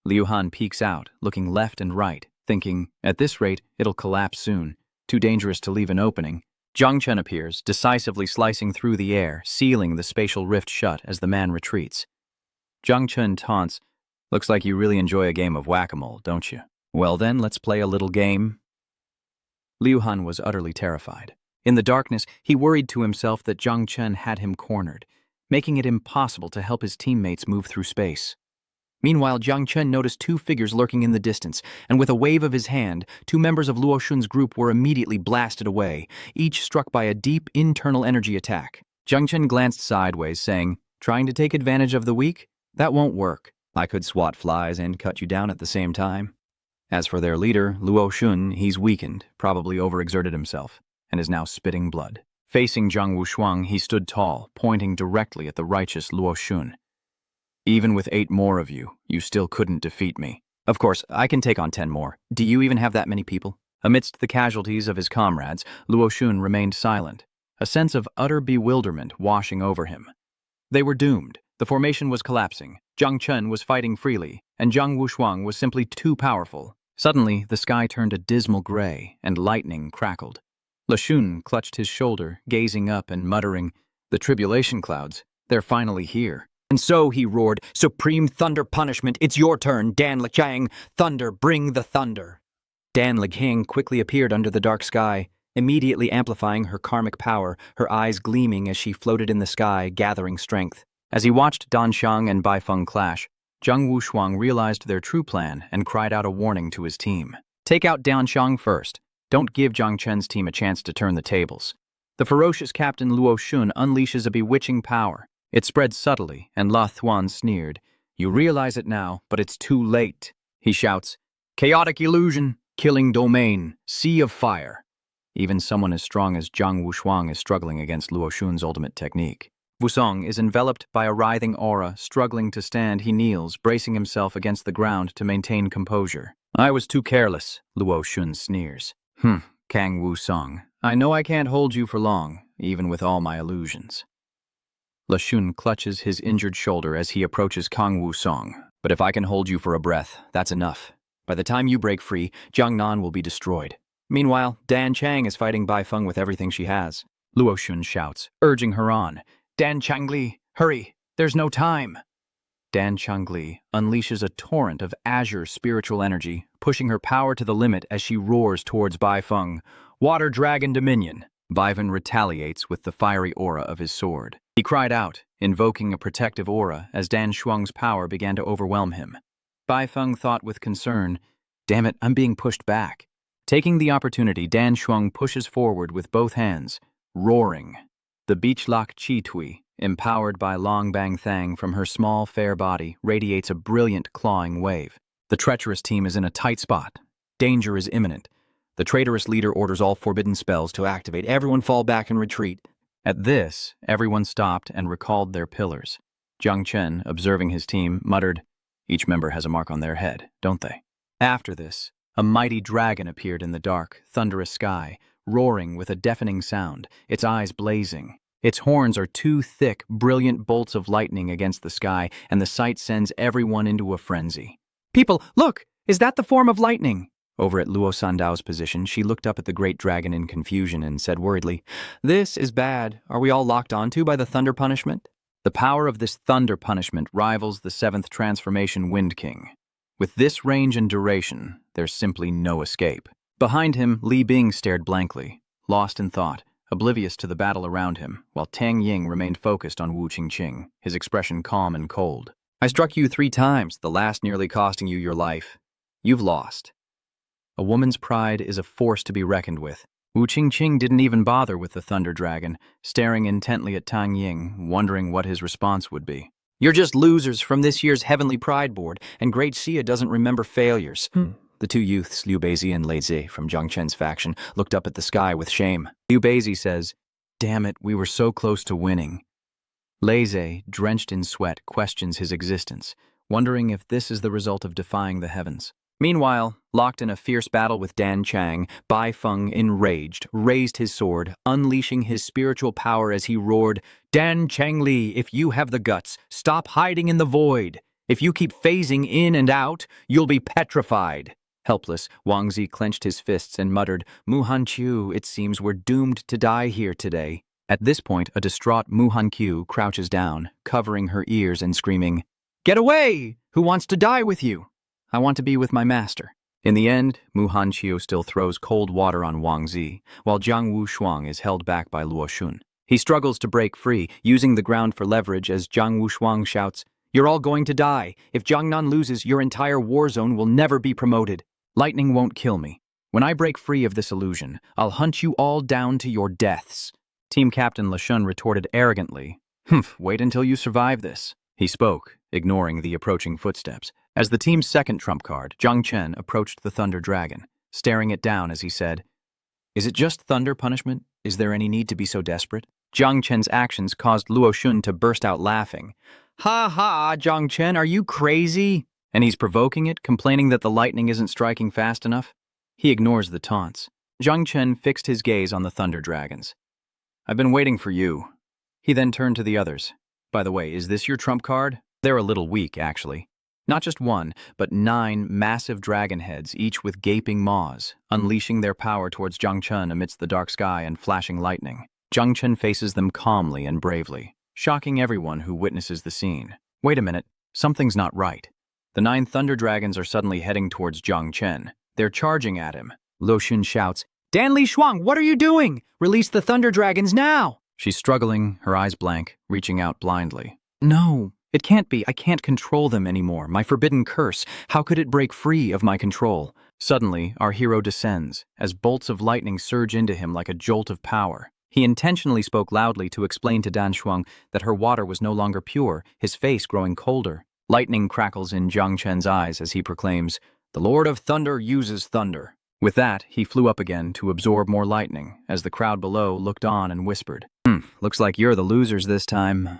Liu Han peeks out, looking left and right, thinking, at this rate, it'll collapse soon. Too dangerous to leave an opening. Zhang Chen appears, decisively slicing through the air, sealing the spatial rift shut as the man retreats. Zhang Chen taunts, "Looks like you really enjoy a game of whack-a-mole, don't you? Well then, let's play a little game." Liu Han was utterly terrified. In the darkness, he worried to himself that Zhang Chen had him cornered, making it impossible to help his teammates move through space. Meanwhile, Zhang Chen noticed 2 figures lurking in the distance, and with a wave of his hand, 2 members of Luo Xun's group were immediately blasted away, each struck by a deep internal energy attack. Zhang Chen glanced sideways, saying, "Trying to take advantage of the weak? That won't work. I could swat flies and cut you down at the same time." As for their leader, Luo Xun, he's weakened, probably overexerted himself, and is now spitting blood. Facing Zhang Wushuang, he stood tall, pointing directly at the righteous Luo Xun. "Even with 8 more of you, you still couldn't defeat me." "Of course, I can take on 10 more. Do you even have that many people?" Amidst the casualties of his comrades, Luo Xun remained silent, a sense of utter bewilderment washing over him. They were doomed. The formation was collapsing. Zhang Chen was fighting freely, and Zhang Wushuang was simply too powerful. Suddenly, the sky turned a dismal gray, and lightning crackled. Le Xun clutched his shoulder, gazing up and muttering, "The tribulation clouds, they're finally here." And so he roared, "Supreme thunder punishment, it's your turn, Dan Liqiang. Thunder, bring the thunder." Dan Liqiang quickly appeared under the dark sky, immediately amplifying her karmic power, her eyes gleaming as she floated in the sky, gathering strength. As he watched Dan Xiang and Bai Feng clash, Zhang Wushuang realized their true plan and cried out a warning to his team. "Take out Dan Xiang first. Don't give Zhang Chen's team a chance to turn the tables." The ferocious Captain Luo Xun unleashes a bewitching power. It spread subtly, and La Thuan sneered. "You realize it now, but it's too late." He shouts, "Chaotic illusion, killing domain, sea of fire." Even someone as strong as Zhang Wushuang is struggling against Luo Xun's ultimate technique. Wusong is enveloped by a writhing aura. Struggling to stand, he kneels, bracing himself against the ground to maintain composure. I was too careless, Luo Shun sneers. Kang Wusong. I know I can't hold you for long, even with all my illusions. Le Shun clutches his injured shoulder as he approaches Kang Wusong. But if I can hold you for a breath, that's enough. By the time you break free, Jiangnan will be destroyed. Meanwhile, Dan Chang is fighting Bai Feng with everything she has. Luo Shun shouts, urging her on. Dan Changli, hurry, there's no time. Dan Changli unleashes a torrent of azure spiritual energy, pushing her power to the limit as she roars towards Bai Feng. Water Dragon Dominion. Bai Feng retaliates with the fiery aura of his sword. He cried out, invoking a protective aura as Dan Shuang's power began to overwhelm him. Bai Feng thought with concern, damn it, I'm being pushed back. Taking the opportunity, Dan Shuang pushes forward with both hands, roaring. The Beachlok Chi Tui, empowered by Long Bang Thang from her small, fair body, radiates a brilliant clawing wave. The treacherous team is in a tight spot. Danger is imminent. The traitorous leader orders all forbidden spells to activate. Everyone fall back and retreat. At this, everyone stopped and recalled their pillars. Jung Chen, observing his team, muttered, each member has a mark on their head, don't they? After this, a mighty dragon appeared in the dark, thunderous sky, roaring with a deafening sound, its eyes blazing. Its horns are two thick, brilliant bolts of lightning against the sky, and the sight sends everyone into a frenzy. People, look! Is that the form of lightning? Over at Luo Sandao's position, she looked up at the great dragon in confusion and said worriedly, this is bad. Are we all locked onto by the thunder punishment? The power of this thunder punishment rivals the seventh transformation Wind King. With this range and duration, there's simply no escape. Behind him, Li Bing stared blankly, lost in thought, oblivious to the battle around him, while Tang Ying remained focused on Wu Qingqing, his expression calm and cold. I struck you 3 times, the last nearly costing you your life. You've lost. A woman's pride is a force to be reckoned with. Wu Qingqing didn't even bother with the thunder dragon, staring intently at Tang Ying, wondering what his response would be. You're just losers from this year's Heavenly Pride Board, and Great Xia doesn't remember failures. The 2 youths, Liu Beizi and Lei Zi, from Jung Chen's faction, looked up at the sky with shame. Liu Beizi says, damn it, we were so close to winning. Lei Zi, drenched in sweat, questions his existence, wondering if this is the result of defying the heavens. Meanwhile, locked in a fierce battle with Dan Chang, Bai Feng, enraged, raised his sword, unleashing his spiritual power as he roared, Dan Changli, if you have the guts, stop hiding in the void. If you keep phasing in and out, you'll be petrified. Helpless, Wang Zi clenched his fists and muttered, Mu Hanqiu, it seems we're doomed to die here today. At this point, a distraught Mu Hanqiu crouches down, covering her ears and screaming, get away! Who wants to die with you? I want to be with my master. In the end, Mu Hanqiu still throws cold water on Wang Zi, while Jiang Wushuang is held back by Luo Shun. He struggles to break free, using the ground for leverage as Jiang Wushuang shouts, you're all going to die. If Jiangnan loses, your entire war zone will never be promoted. Lightning won't kill me. When I break free of this illusion, I'll hunt you all down to your deaths. Team Captain Le Shun retorted arrogantly, wait until you survive this. He spoke, ignoring the approaching footsteps. As the team's second trump card, Jung Chen approached the Thunder Dragon, staring it down as he said, is it just thunder punishment? Is there any need to be so desperate? Jung Chen's actions caused Luo Shun to burst out laughing. Ha ha, Jung Chen, are you crazy? And he's provoking it, complaining that the lightning isn't striking fast enough? He ignores the taunts. Jung Chen fixed his gaze on the Thunder Dragons. I've been waiting for you. He then turned to the others. By the way, is this your trump card? They're a little weak, actually. Not just one, but 9 massive dragon heads, each with gaping maws, unleashing their power towards Jung Chen amidst the dark sky and flashing lightning. Jung Chen faces them calmly and bravely, shocking everyone who witnesses the scene. Wait a minute, something's not right. The 9 thunder dragons are suddenly heading towards Jung Chen. They're charging at him. Luo Shun shouts, Dan Li Shuang, what are you doing? Release the thunder dragons now! She's struggling, her eyes blank, reaching out blindly. No. It can't be. I can't control them anymore. My forbidden curse. How could it break free of my control? Suddenly, our hero descends, as bolts of lightning surge into him like a jolt of power. He intentionally spoke loudly to explain to Dan Shuang that her water was no longer pure, his face growing colder. Lightning crackles in Jung Chen's eyes as he proclaims, the Lord of Thunder uses thunder. With that, he flew up again to absorb more lightning, as the crowd below looked on and whispered, Looks like you're the losers this time.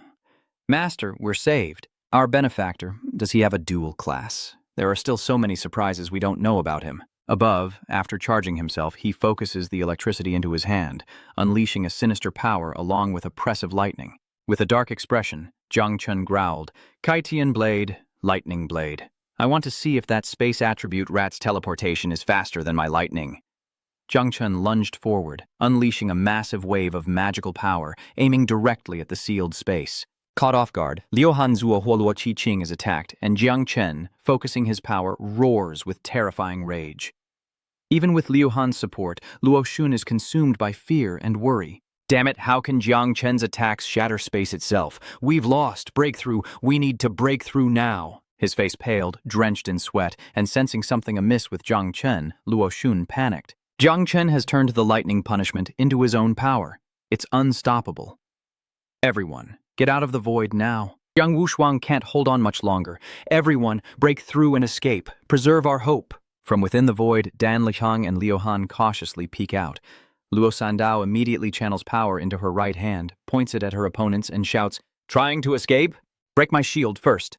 Master, we're saved. Our benefactor, does he have a dual class? There are still so many surprises we don't know about him. Above, after charging himself, he focuses the electricity into his hand, unleashing a sinister power along with oppressive lightning. With a dark expression, Jung Chen growled, Kaitian blade, lightning blade. I want to see if that space attribute rat's teleportation is faster than my lightning. Jung Chen lunged forward, unleashing a massive wave of magical power, aiming directly at the sealed space. Caught off guard, Liu Han Zuo Huoluo Qi Qing is attacked, and Jiang Chen, focusing his power, roars with terrifying rage. Even with Liu Han's support, Luo Xun is consumed by fear and worry. Damn it, how can Jiang Chen's attacks shatter space itself? We've lost. Breakthrough. We need to break through now. His face paled, drenched in sweat, and sensing something amiss with Jiang Chen, Luo Xun panicked. Jiang Chen has turned the lightning punishment into his own power. It's unstoppable. Everyone, get out of the void now. Jiang Wushuang can't hold on much longer. Everyone, break through and escape. Preserve our hope. From within the void, Dan Lihang and Liu Han cautiously peek out. Luo Sandao immediately channels power into her right hand, points it at her opponents, and shouts, Trying to escape? Break my shield first.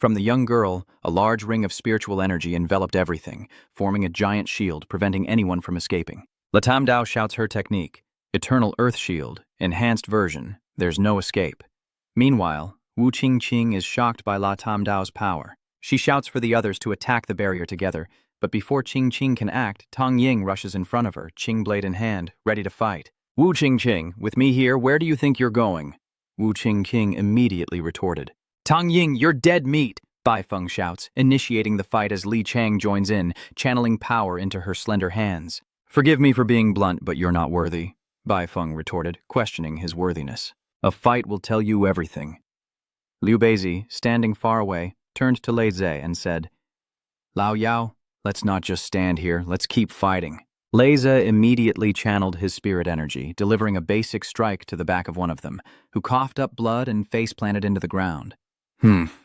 From the young girl, a large ring of spiritual energy enveloped everything, forming a giant shield preventing anyone from escaping. Latam Dao shouts her technique, Eternal Earth Shield, enhanced version, there's no escape. Meanwhile, Wu Qingqing is shocked by Latam Dao's power. She shouts for the others to attack the barrier together, but before Qingqing can act, Tong Ying rushes in front of her, Qing blade in hand, ready to fight. Wu Qingqing, with me here, where do you think you're going? Wu Qingqing immediately retorted. Tong Ying, you're dead meat, Bai Feng shouts, initiating the fight as Li Chang joins in, channeling power into her slender hands. Forgive me for being blunt, but you're not worthy, Bai Feng retorted, questioning his worthiness. A fight will tell you everything. Liu Beizi, standing far away, turned to Lei Ze and said, Lao Yao, let's not just stand here, let's keep fighting. Lei Ze immediately channeled his spirit energy, delivering a basic strike to the back of one of them, who coughed up blood and face-planted into the ground.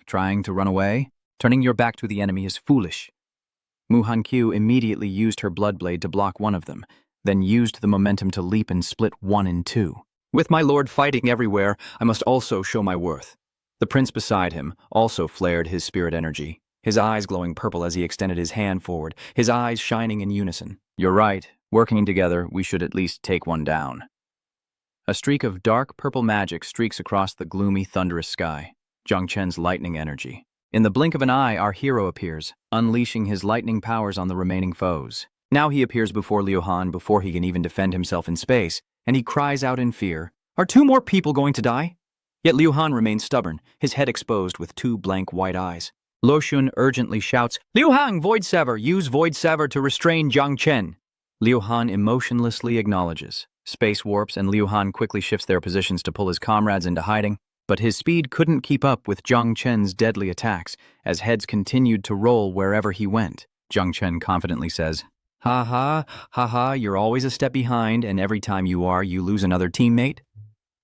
Trying to run away? Turning your back to the enemy is foolish. Mu Hanqiu immediately used her blood blade to block one of them, then used the momentum to leap and split one in two. With my lord fighting everywhere, I must also show my worth. The prince beside him also flared his spirit energy, his eyes glowing purple as he extended his hand forward, his eyes shining in unison. You're right. Working together, we should at least take one down. A streak of dark purple magic streaks across the gloomy, thunderous sky. Jung Chen's lightning energy. In the blink of an eye, our hero appears, unleashing his lightning powers on the remaining foes. Now he appears before Liu Han before he can even defend himself in space, and he cries out in fear, Are 2 more people going to die? Yet Liu Han remains stubborn, his head exposed with 2 blank white eyes. Luo Xun urgently shouts, Liu Han, Void Sever! Use Void Sever to restrain Jiang Chen! Liu Han emotionlessly acknowledges. Space warps and Liu Han quickly shifts their positions to pull his comrades into hiding, but his speed couldn't keep up with Jiang Chen's deadly attacks as heads continued to roll wherever he went. Jiang Chen confidently says, Ha ha, you're always a step behind, and every time you lose another teammate?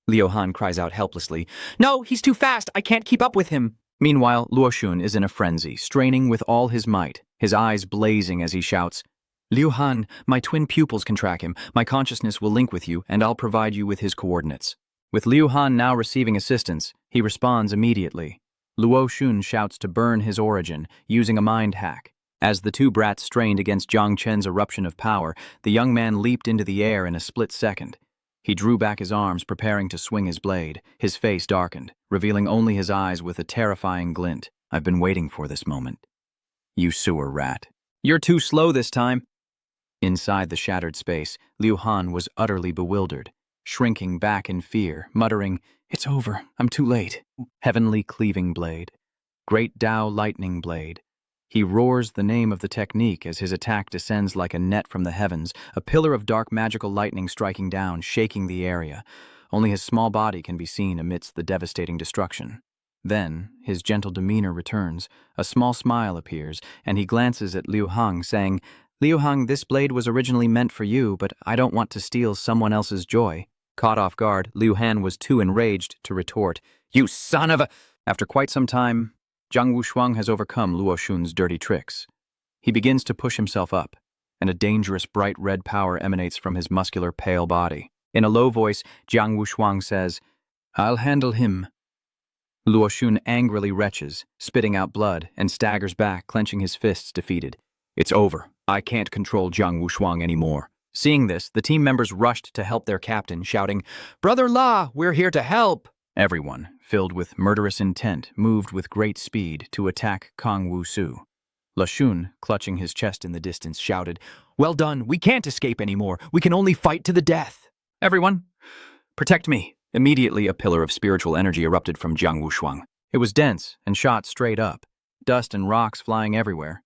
Liu Han cries out helplessly, No, he's too fast, I can't keep up with him. Meanwhile, Luo Xun is in a frenzy, straining with all his might, his eyes blazing as he shouts, Liu Han, my twin pupils can track him, my consciousness will link with you, and I'll provide you with his coordinates. With Liu Han now receiving assistance, he responds immediately. Luo Xun shouts to burn his origin, using a mind hack. As the 2 brats strained against Jiang Chen's eruption of power, the young man leaped into the air in a split second. He drew back his arms, preparing to swing his blade. His face darkened, revealing only his eyes with a terrifying glint. I've been waiting for this moment. You sewer rat. You're too slow this time. Inside the shattered space, Liu Han was utterly bewildered, shrinking back in fear, muttering, It's over, I'm too late. Heavenly cleaving blade. Great Tao lightning blade. He roars the name of the technique as his attack descends like a net from the heavens, a pillar of dark magical lightning striking down, shaking the area. Only his small body can be seen amidst the devastating destruction. Then, his gentle demeanor returns, a small smile appears, and he glances at Liu Han, saying, Liu Han, this blade was originally meant for you, but I don't want to steal someone else's joy. Caught off guard, Liu Han was too enraged to retort, You son of a... After quite some time, Zhang Wushuang has overcome Luo Xun's dirty tricks. He begins to push himself up, and a dangerous bright red power emanates from his muscular, pale body. In a low voice, Jiang Wushuang says, "I'll handle him." Luo Xun angrily retches, spitting out blood, and staggers back, clenching his fists, defeated. It's over. I can't control Jiang Wushuang anymore. Seeing this, the team members rushed to help their captain, shouting, "Brother La, we're here to help!" Everyone, filled with murderous intent, moved with great speed to attack Kang Wusu. La Xun, clutching his chest in the distance, shouted, "Well done, we can't escape anymore. We can only fight to the death. Everyone, protect me." Immediately, a pillar of spiritual energy erupted from Jiang Wushuang. It was dense and shot straight up, dust and rocks flying everywhere.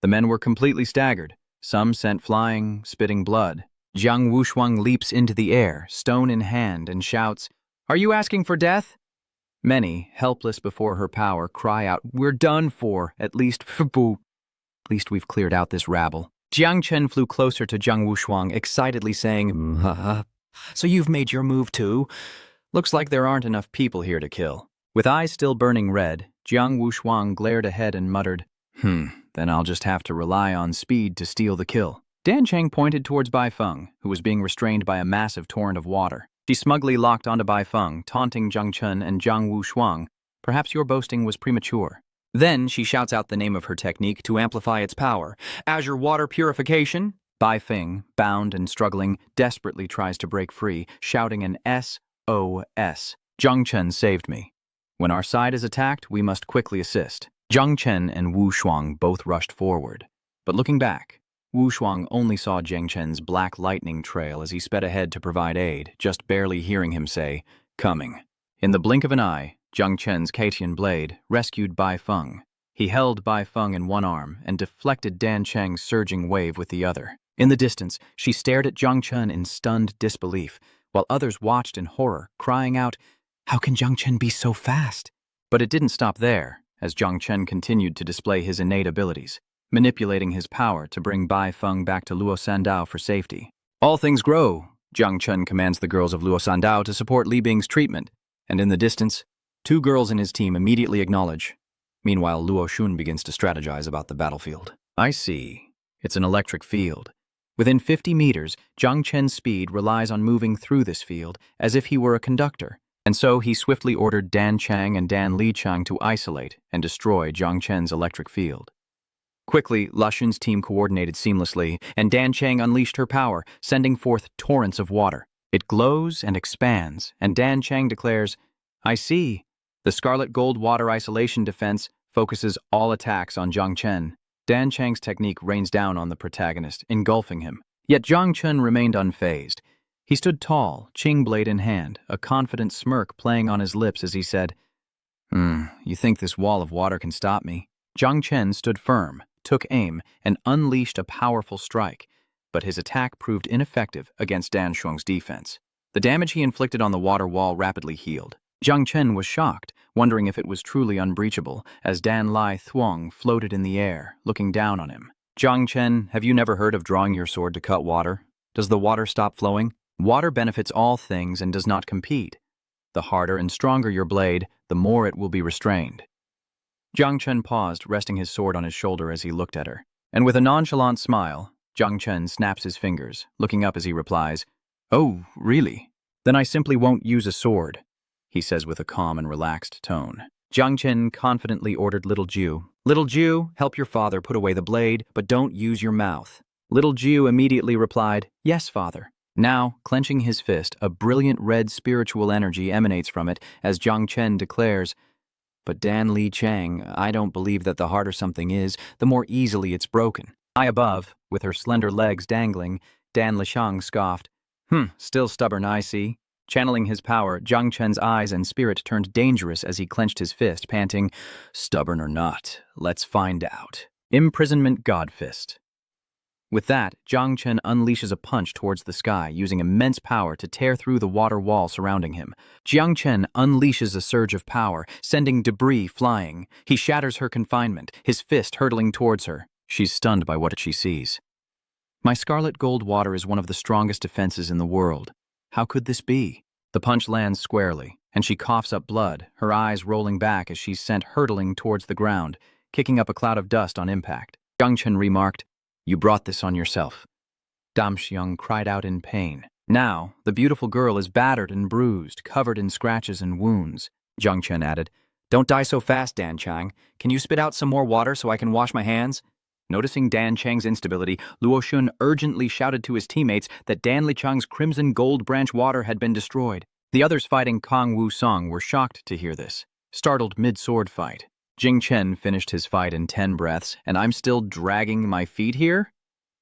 The men were completely staggered, some sent flying, spitting blood. Jiang Wushuang leaps into the air, stone in hand, and shouts, "Are you asking for death?" Many, helpless before her power, cry out, "We're done for, at least we've cleared out this rabble." Jiang Chen flew closer to Jiang Wushuang, excitedly saying, "So you've made your move too? Looks like there aren't enough people here to kill." With eyes still burning red, Jiang Wushuang glared ahead and muttered, then I'll just have to rely on speed to steal the kill." Dan Cheng pointed towards Bai Feng, who was being restrained by a massive torrent of water. She smugly locked onto Bai Feng, taunting Jung Chen and Jiang Wushuang. "Perhaps your boasting was premature." Then she shouts out the name of her technique to amplify its power. "Azure water purification." Bai Feng, bound and struggling, desperately tries to break free, shouting an SOS. "Jung Chen saved me. When our side is attacked, we must quickly assist." Jung Chen and Wu Shuang both rushed forward. But looking back, Wu Shuang only saw Jung Chen's black lightning trail as he sped ahead to provide aid, just barely hearing him say, "Coming." In the blink of an eye, Jung Chen's Kaitian blade rescued Bai Feng. He held Bai Feng in one arm and deflected Dan Cheng's surging wave with the other. In the distance, she stared at Jung Chen in stunned disbelief, while others watched in horror, crying out, "How can Jung Chen be so fast?" But it didn't stop there, as Jung Chen continued to display his innate abilities, manipulating his power to bring Bai Feng back to Luo Sandao for safety. "All things grow," Jung Chen commands the girls of Luo Sandao to support Li Bing's treatment, and in the distance, two girls in his team immediately acknowledge. Meanwhile, Luo Xun begins to strategize about the battlefield. "I see. It's an electric field. Within 50 meters, Jung Chen's speed relies on moving through this field as if he were a conductor, and so he swiftly ordered Dan Chang and Dan Lichang to isolate and destroy Jung Chen's electric field. Quickly, La Xun's team coordinated seamlessly, and Dan Chang unleashed her power, sending forth torrents of water. It glows and expands, and Dan Chang declares, "I see. The Scarlet Gold Water Isolation Defense focuses all attacks on Jung Chen." Dan Chang's technique rains down on the protagonist, engulfing him. Yet Jung Chen remained unfazed. He stood tall, Qing blade in hand, a confident smirk playing on his lips as he said, You think this wall of water can stop me?" Jung Chen stood firm, took aim, and unleashed a powerful strike, but his attack proved ineffective against Dan Shuang's defense. The damage he inflicted on the water wall rapidly healed. Jung Chen was shocked, wondering if it was truly unbreachable, as Dan Lai Thuong floated in the air, looking down on him. "Jung Chen, have you never heard of drawing your sword to cut water? Does the water stop flowing? Water benefits all things and does not compete. The harder and stronger your blade, the more it will be restrained." Jung Chen paused, resting his sword on his shoulder as he looked at her. And with a nonchalant smile, Jung Chen snaps his fingers, looking up as he replies, "Oh, really? Then I simply won't use a sword," he says with a calm and relaxed tone. Jung Chen confidently ordered Little Jiu, "Little Jiu, help your father put away the blade, but don't use your mouth." Little Jiu immediately replied, "Yes, father." Now, clenching his fist, a brilliant red spiritual energy emanates from it as Jung Chen declares, "But Dan Li Chang, I don't believe that the harder something is, the more easily it's broken." High above, with her slender legs dangling, Dan Lishang scoffed, Still stubborn, I see." Channeling his power, Jung Chen's eyes and spirit turned dangerous as he clenched his fist, panting, "Stubborn or not, let's find out." Imprisonment God Fist. With that, Jung Chen unleashes a punch towards the sky, using immense power to tear through the water wall surrounding him. Jung Chen unleashes a surge of power, sending debris flying. He shatters her confinement, his fist hurtling towards her. She's stunned by what she sees. "My scarlet gold water is one of the strongest defenses in the world. How could this be?" The punch lands squarely, and she coughs up blood, her eyes rolling back as she's sent hurtling towards the ground, kicking up a cloud of dust on impact. Jung Chen remarked, "You brought this on yourself." Dam Xiang cried out in pain. Now, the beautiful girl is battered and bruised, covered in scratches and wounds. Jung Chen added, "Don't die so fast, Dan Chang. Can you spit out some more water so I can wash my hands?" Noticing Dan Chang's instability, Luo Xun urgently shouted to his teammates that Dan Lichang's crimson gold branch water had been destroyed. The others fighting Kong Wu Song were shocked to hear this, startled mid-sword fight. Jung Chen finished his fight in 10 breaths, and I'm still dragging my feet here?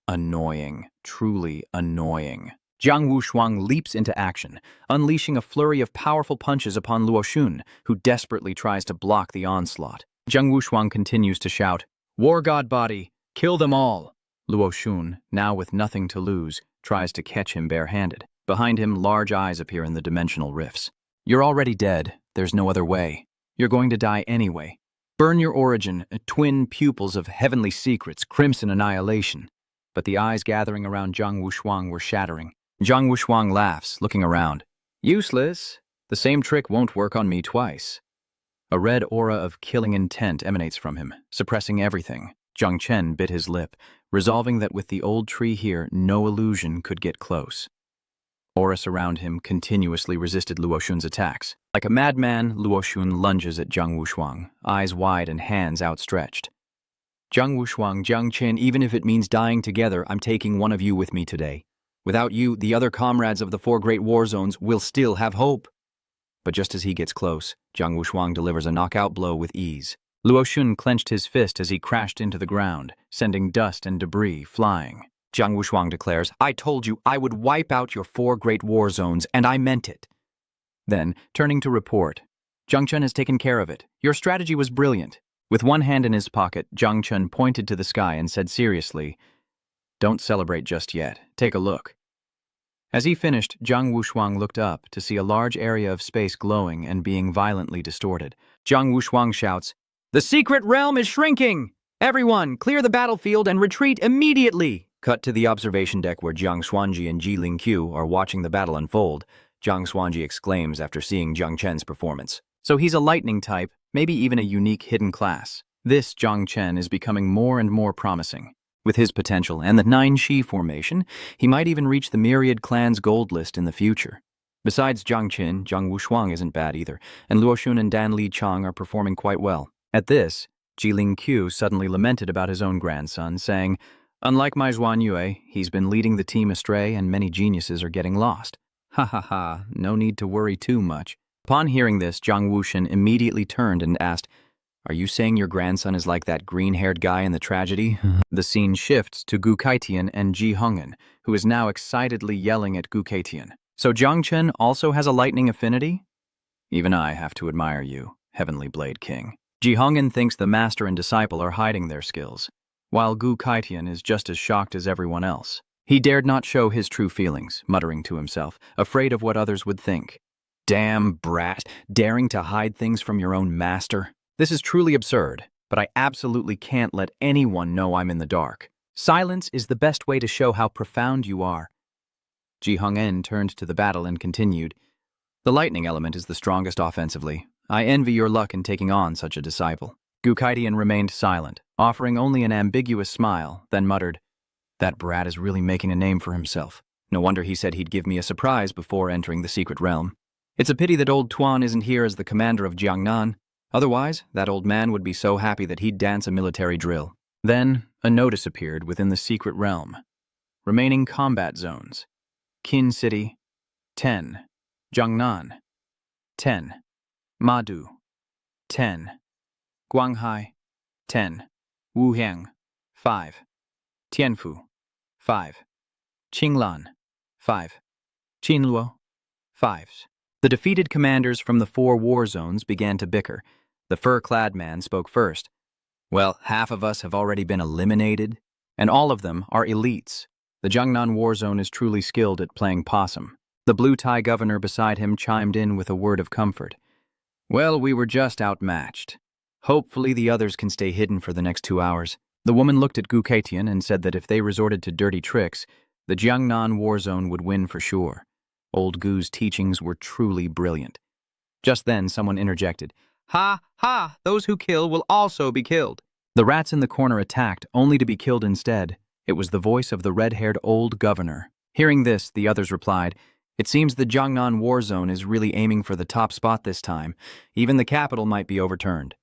Annoying. Truly annoying. Jiang Wushuang leaps into action, unleashing a flurry of powerful punches upon Luo Xun, who desperately tries to block the onslaught. Jiang Wushuang continues to shout, "War God Body! Kill them all!" Luo Xun, now with nothing to lose, tries to catch him barehanded. Behind him, large eyes appear in the dimensional rifts. "You're already dead. There's no other way. You're going to die anyway. Burn your origin, twin pupils of heavenly secrets, crimson annihilation." But the eyes gathering around Jiang Wushuang were shattering. Jiang Wushuang laughs, looking around. "Useless. The same trick won't work on me twice." A red aura of killing intent emanates from him, suppressing everything. Jung Chen bit his lip, resolving that with the old tree here, no illusion could get close. Auras around him continuously resisted Luo Xun's attacks. Like a madman, Luo Xun lunges at Jiang Wushuang, eyes wide and hands outstretched. "Jiang Wushuang, Jung Chen, even if it means dying together, I'm taking one of you with me today. Without you, the other comrades of the 4 great war zones will still have hope." But just as he gets close, Jiang Wushuang delivers a knockout blow with ease. Luo Xun clenched his fist as he crashed into the ground, sending dust and debris flying. Jiang Wushuang declares, "I told you I would wipe out your 4 great war zones, and I meant it." Then, turning to report, "Jung Chen has taken care of it. Your strategy was brilliant." With one hand in his pocket, Jung Chen pointed to the sky and said seriously, "Don't celebrate just yet. Take a look." As he finished, Jiang Wushuang looked up to see a large area of space glowing and being violently distorted. Jiang Wushuang shouts, "The secret realm is shrinking! Everyone, clear the battlefield and retreat immediately!" Cut to the observation deck where Jiang Xuanji and Ji Lingqiu are watching the battle unfold. Jiang Xuanji exclaims after seeing Jung Chen's performance. "So he's a lightning type, maybe even a unique hidden class. This Jung Chen is becoming more and more promising. With his potential and the 9 Shi formation, he might even reach the Myriad Clan's gold list in the future." Besides Jiang Chen, Jiang Wushuang isn't bad either, and Luo Xun and Dan Lichang are performing quite well. At this, Ji Lingqiu suddenly lamented about his own grandson, saying, "Unlike my Zhuan Yue, he's been leading the team astray and many geniuses are getting lost." Ha ha ha, no need to worry too much. Upon hearing this, Jiang Wushan immediately turned and asked, "Are you saying your grandson is like that green-haired guy in the tragedy?" The scene shifts to Gu Kaitian and Ji Hongen, who is now excitedly yelling at Gu Kaitian. "So Jiang Chen also has a lightning affinity? Even I have to admire you, Heavenly Blade King." Ji Hongen thinks the master and disciple are hiding their skills, while Gu Kaitian is just as shocked as everyone else. He dared not show his true feelings, muttering to himself, afraid of what others would think. "Damn brat, daring to hide things from your own master. This is truly absurd, but I absolutely can't let anyone know I'm in the dark. Silence is the best way to show how profound you are." Ji Hongen turned to the battle and continued, "The lightning element is the strongest offensively. I envy your luck in taking on such a disciple." Gu Kaitian remained silent, offering only an ambiguous smile, then muttered, "That brat is really making a name for himself. No wonder he said he'd give me a surprise before entering the secret realm. It's a pity that old Tuan isn't here as the commander of Jiangnan. Otherwise, that old man would be so happy that he'd dance a military drill." Then, a notice appeared within the secret realm. Remaining combat zones: Qin City, 10. Jiangnan, 10. Madu, 10. Guanghai, 10. Wuhang, 5. Tianfu, 5. Qinglan, 5. Qinluo, 5. The defeated commanders from the 4 war zones began to bicker. The fur-clad man spoke first. "Well, half of us have already been eliminated, and all of them are elites. The Jiangnan war zone is truly skilled at playing possum." The blue-tie governor beside him chimed in with a word of comfort. "Well, we were just outmatched. Hopefully the others can stay hidden for the next 2 hours." The woman looked at Gu Kaitian and said that if they resorted to dirty tricks, the Jiangnan war zone would win for sure. Old Gu's teachings were truly brilliant. Just then, someone interjected, "Ha, ha, those who kill will also be killed." The rats in the corner attacked, only to be killed instead. It was the voice of the red-haired old governor. Hearing this, the others replied, "It seems the Jiangnan war zone is really aiming for the top spot this time. Even the capital might be overturned."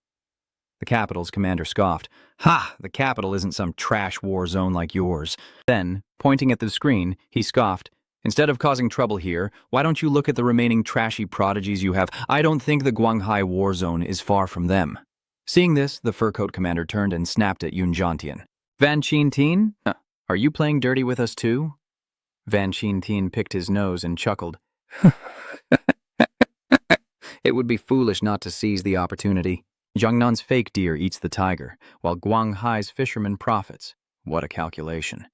The capital's commander scoffed. "Ha! The capital isn't some trash war zone like yours." Then, pointing at the screen, he scoffed, "Instead of causing trouble here, why don't you look at the remaining trashy prodigies you have? I don't think the Guanghai war zone is far from them." Seeing this, the fur coat commander turned and snapped at Yun Jiantian. "Van Chin Tien? Are you playing dirty with us too?" Van Chin Tien picked his nose and chuckled. "It would be foolish not to seize the opportunity. Jiangnan's fake deer eats the tiger, while Guanghai's fisherman profits. What a calculation."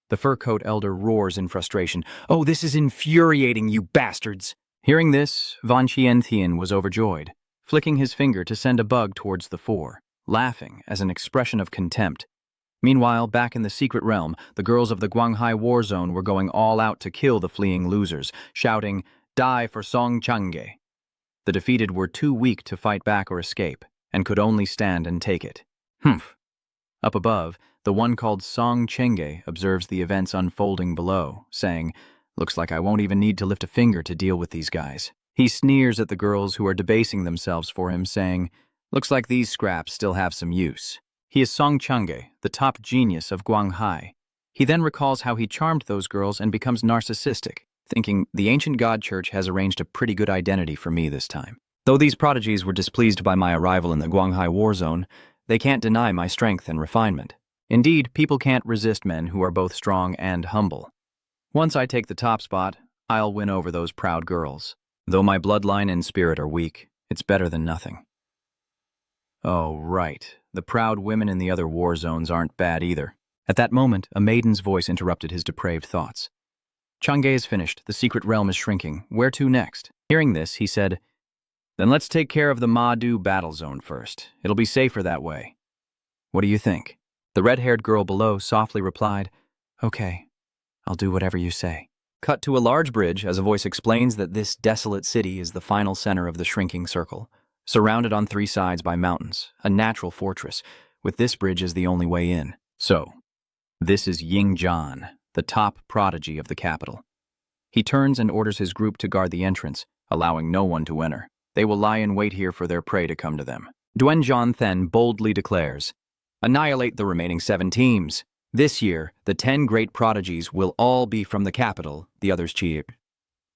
The fur coat elder roars in frustration. "Oh, this is infuriating, you bastards!" Hearing this, Van Tian was overjoyed, flicking his finger to send a bug towards the four, laughing as an expression of contempt. Meanwhile, back in the secret realm, the girls of the Guanghai war zone were going all out to kill the fleeing losers, shouting, "Die for Song Changge." The defeated were too weak to fight back or escape, and could only stand and take it. Humph. Up above, the one called Song Chenge observes the events unfolding below, saying, "Looks like I won't even need to lift a finger to deal with these guys." He sneers at the girls who are debasing themselves for him, saying, "Looks like these scraps still have some use." He is Song Changge, the top genius of Guanghai. He then recalls how he charmed those girls and becomes narcissistic, thinking the ancient god church has arranged a pretty good identity for me this time. Though these prodigies were displeased by my arrival in the Guanghai war zone, they can't deny my strength and refinement. Indeed, people can't resist men who are both strong and humble. Once I take the top spot, I'll win over those proud girls. Though my bloodline and spirit are weak, it's better than nothing. Oh, right. The proud women in the other war zones aren't bad either. At that moment, a maiden's voice interrupted his depraved thoughts. "Changge is finished. The secret realm is shrinking. Where to next?" Hearing this, he said, "Then let's take care of the Ma-Du battle zone first. It'll be safer that way. What do you think?" The red-haired girl below softly replied, "Okay, I'll do whatever you say." Cut to a large bridge as a voice explains that this desolate city is the final center of the shrinking circle, surrounded on three sides by mountains, a natural fortress, with this bridge as the only way in. So, this is Ying Zhan, the top prodigy of the capital. He turns and orders his group to guard the entrance, allowing no one to enter. They will lie in wait here for their prey to come to them. Duanzhan then boldly declares, "Annihilate the remaining 7 teams. This year, the 10 great prodigies will all be from the capital," the others cheer.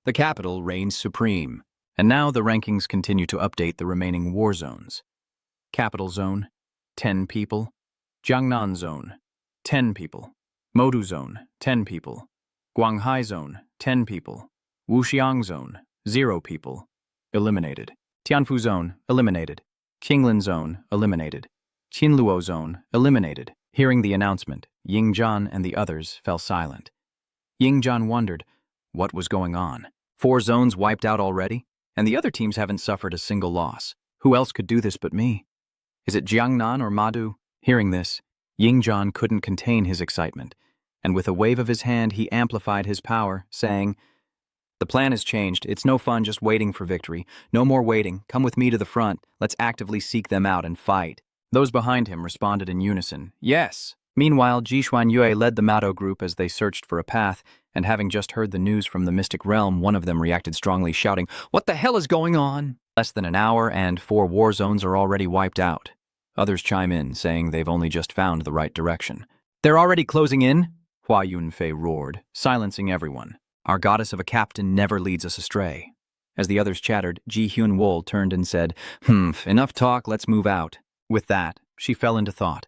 The capital reigns supreme. And now the rankings continue to update the remaining war zones. Capital Zone, 10 people. Jiangnan Zone, 10 people. Modu Zone, 10 people. Guanghai Zone, 10 people. Wuxiang Zone, 0 people. Eliminated. Tianfu Zone, eliminated. Qinglan Zone, eliminated. Qinluo Zone, eliminated. Hearing the announcement, Ying Zhan and the others fell silent. Ying Zhan wondered what was going on. 4 zones wiped out already? And the other teams haven't suffered a single loss. Who else could do this but me? Is it Jiangnan or Ma-Du? Hearing this, Ying Zhan couldn't contain his excitement, and with a wave of his hand he amplified his power, saying, "The plan has changed. It's no fun just waiting for victory. No more waiting. Come with me to the front. Let's actively seek them out and fight." Those behind him responded in unison, "Yes." Meanwhile, Ji Xuanyue led the Mado group as they searched for a path, and having just heard the news from the mystic realm, one of them reacted strongly, shouting, "What the hell is going on?" Less than an hour and 4 war zones are already wiped out. Others chime in, saying they've only just found the right direction. "They're already closing in?" Hua Yunfei roared, silencing everyone. "Our goddess of a captain never leads us astray." As the others chattered, Ji Hyun-wol turned and said, "Enough talk, let's move out." With that, she fell into thought.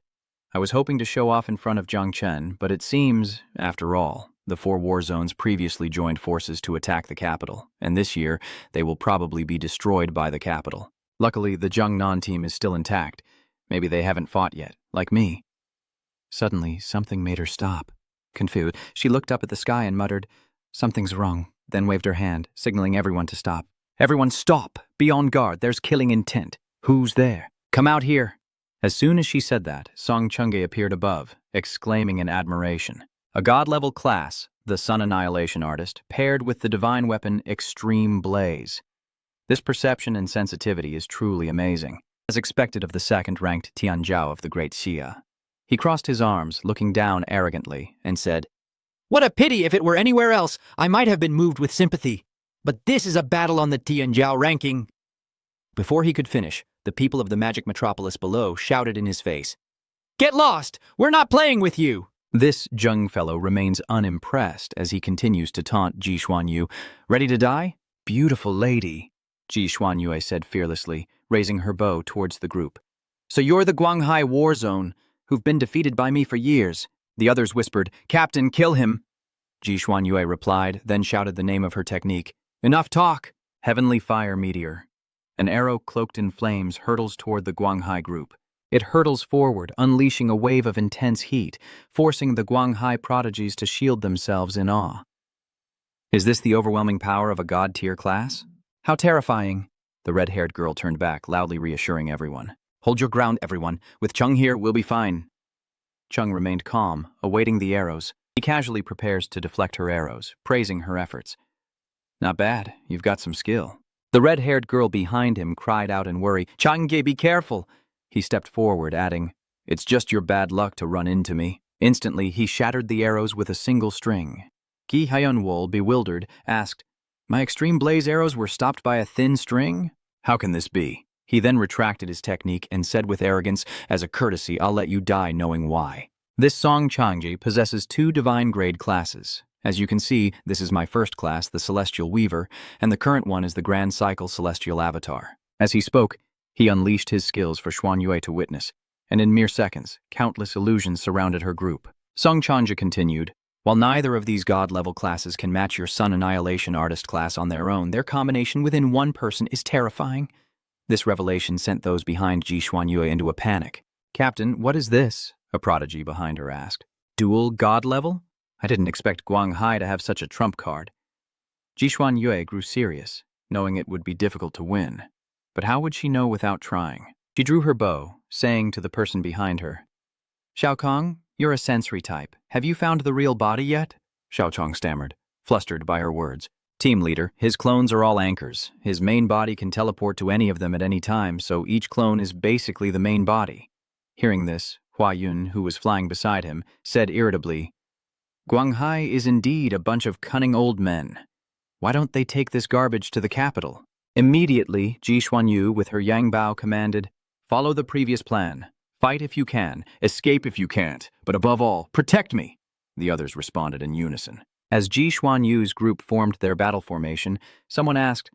I was hoping to show off in front of Jung Chen, but it seems, after all, the 4 war zones previously joined forces to attack the capital, and this year they will probably be destroyed by the capital. Luckily, the Jiangnan team is still intact. Maybe they haven't fought yet, like me. Suddenly, something made her stop. Confused, she looked up at the sky and muttered, "Something's wrong," then waved her hand, signaling everyone to stop. "Everyone stop! Be on guard, there's killing intent. Who's there? Come out here!" As soon as she said that, Song Changge appeared above, exclaiming in admiration. A god-level class, the Sun Annihilation Artist, paired with the divine weapon Extreme Blaze. This perception and sensitivity is truly amazing, as expected of the second-ranked Tianzhao of the Great Xia. He crossed his arms, looking down arrogantly, and said, What a pity! If it were anywhere else, I might have been moved with sympathy. But this is a battle on the Tianjiao ranking. Before he could finish, the people of the magic metropolis below shouted in his face, "Get lost! We're not playing with you!" This Jung fellow remains unimpressed as he continues to taunt Ji Xuanyu. Ready to die? Beautiful lady, Ji Xuanyue said fearlessly, raising her bow towards the group. So you're the Guanghai war zone, who've been defeated by me for years. The others whispered, Captain, kill him. Ji Xuanyue replied, then shouted the name of her technique. Enough talk! Heavenly Fire Meteor. An arrow cloaked in flames hurtles toward the Guanghai group. It hurtles forward, unleashing a wave of intense heat, forcing the Guanghai prodigies to shield themselves in awe. Is this the overwhelming power of a god-tier class? How terrifying! The red-haired girl turned back, loudly reassuring everyone. Hold your ground, everyone. With Chung here, we'll be fine. Chung remained calm, awaiting the arrows. He casually prepares to deflect her arrows, praising her efforts. Not bad. You've got some skill. The red-haired girl behind him cried out in worry. Changge, be careful! He stepped forward, adding, It's just your bad luck to run into me. Instantly, he shattered the arrows with a single string. Gi Hyunwol, bewildered, asked, My extreme blaze arrows were stopped by a thin string? How can this be? He then retracted his technique and said with arrogance, As a courtesy, I'll let you die knowing why. This Song Changji possesses 2 divine grade classes. As you can see, this is my first class, the Celestial Weaver, and the current one is the Grand Cycle Celestial Avatar. As he spoke, he unleashed his skills for Xuanyue to witness, and in mere seconds, countless illusions surrounded her group. Song Changji continued, While neither of these god-level classes can match your Sun Annihilation Artist class on their own, their combination within one person is terrifying. This revelation sent those behind Ji Xuanyue into a panic. Captain, what is this? A prodigy behind her asked. Dual god level? I didn't expect Guanghai to have such a trump card. Ji Xuanyue grew serious, knowing it would be difficult to win. But how would she know without trying? She drew her bow, saying to the person behind her, Xiao Kong, you're a sensory type. Have you found the real body yet? Xiao Chong stammered, flustered by her words. Team leader, his clones are all anchors. His main body can teleport to any of them at any time, so each clone is basically the main body. Hearing this, Hua Yun, who was flying beside him, said irritably, Guanghai is indeed a bunch of cunning old men. Why don't they take this garbage to the capital? Immediately, Ji Xuanyu with her Yangbao commanded, Follow the previous plan. Fight if you can, escape if you can't, but above all, protect me. The others responded in unison. As Ji Xuanyu's group formed their battle formation, someone asked,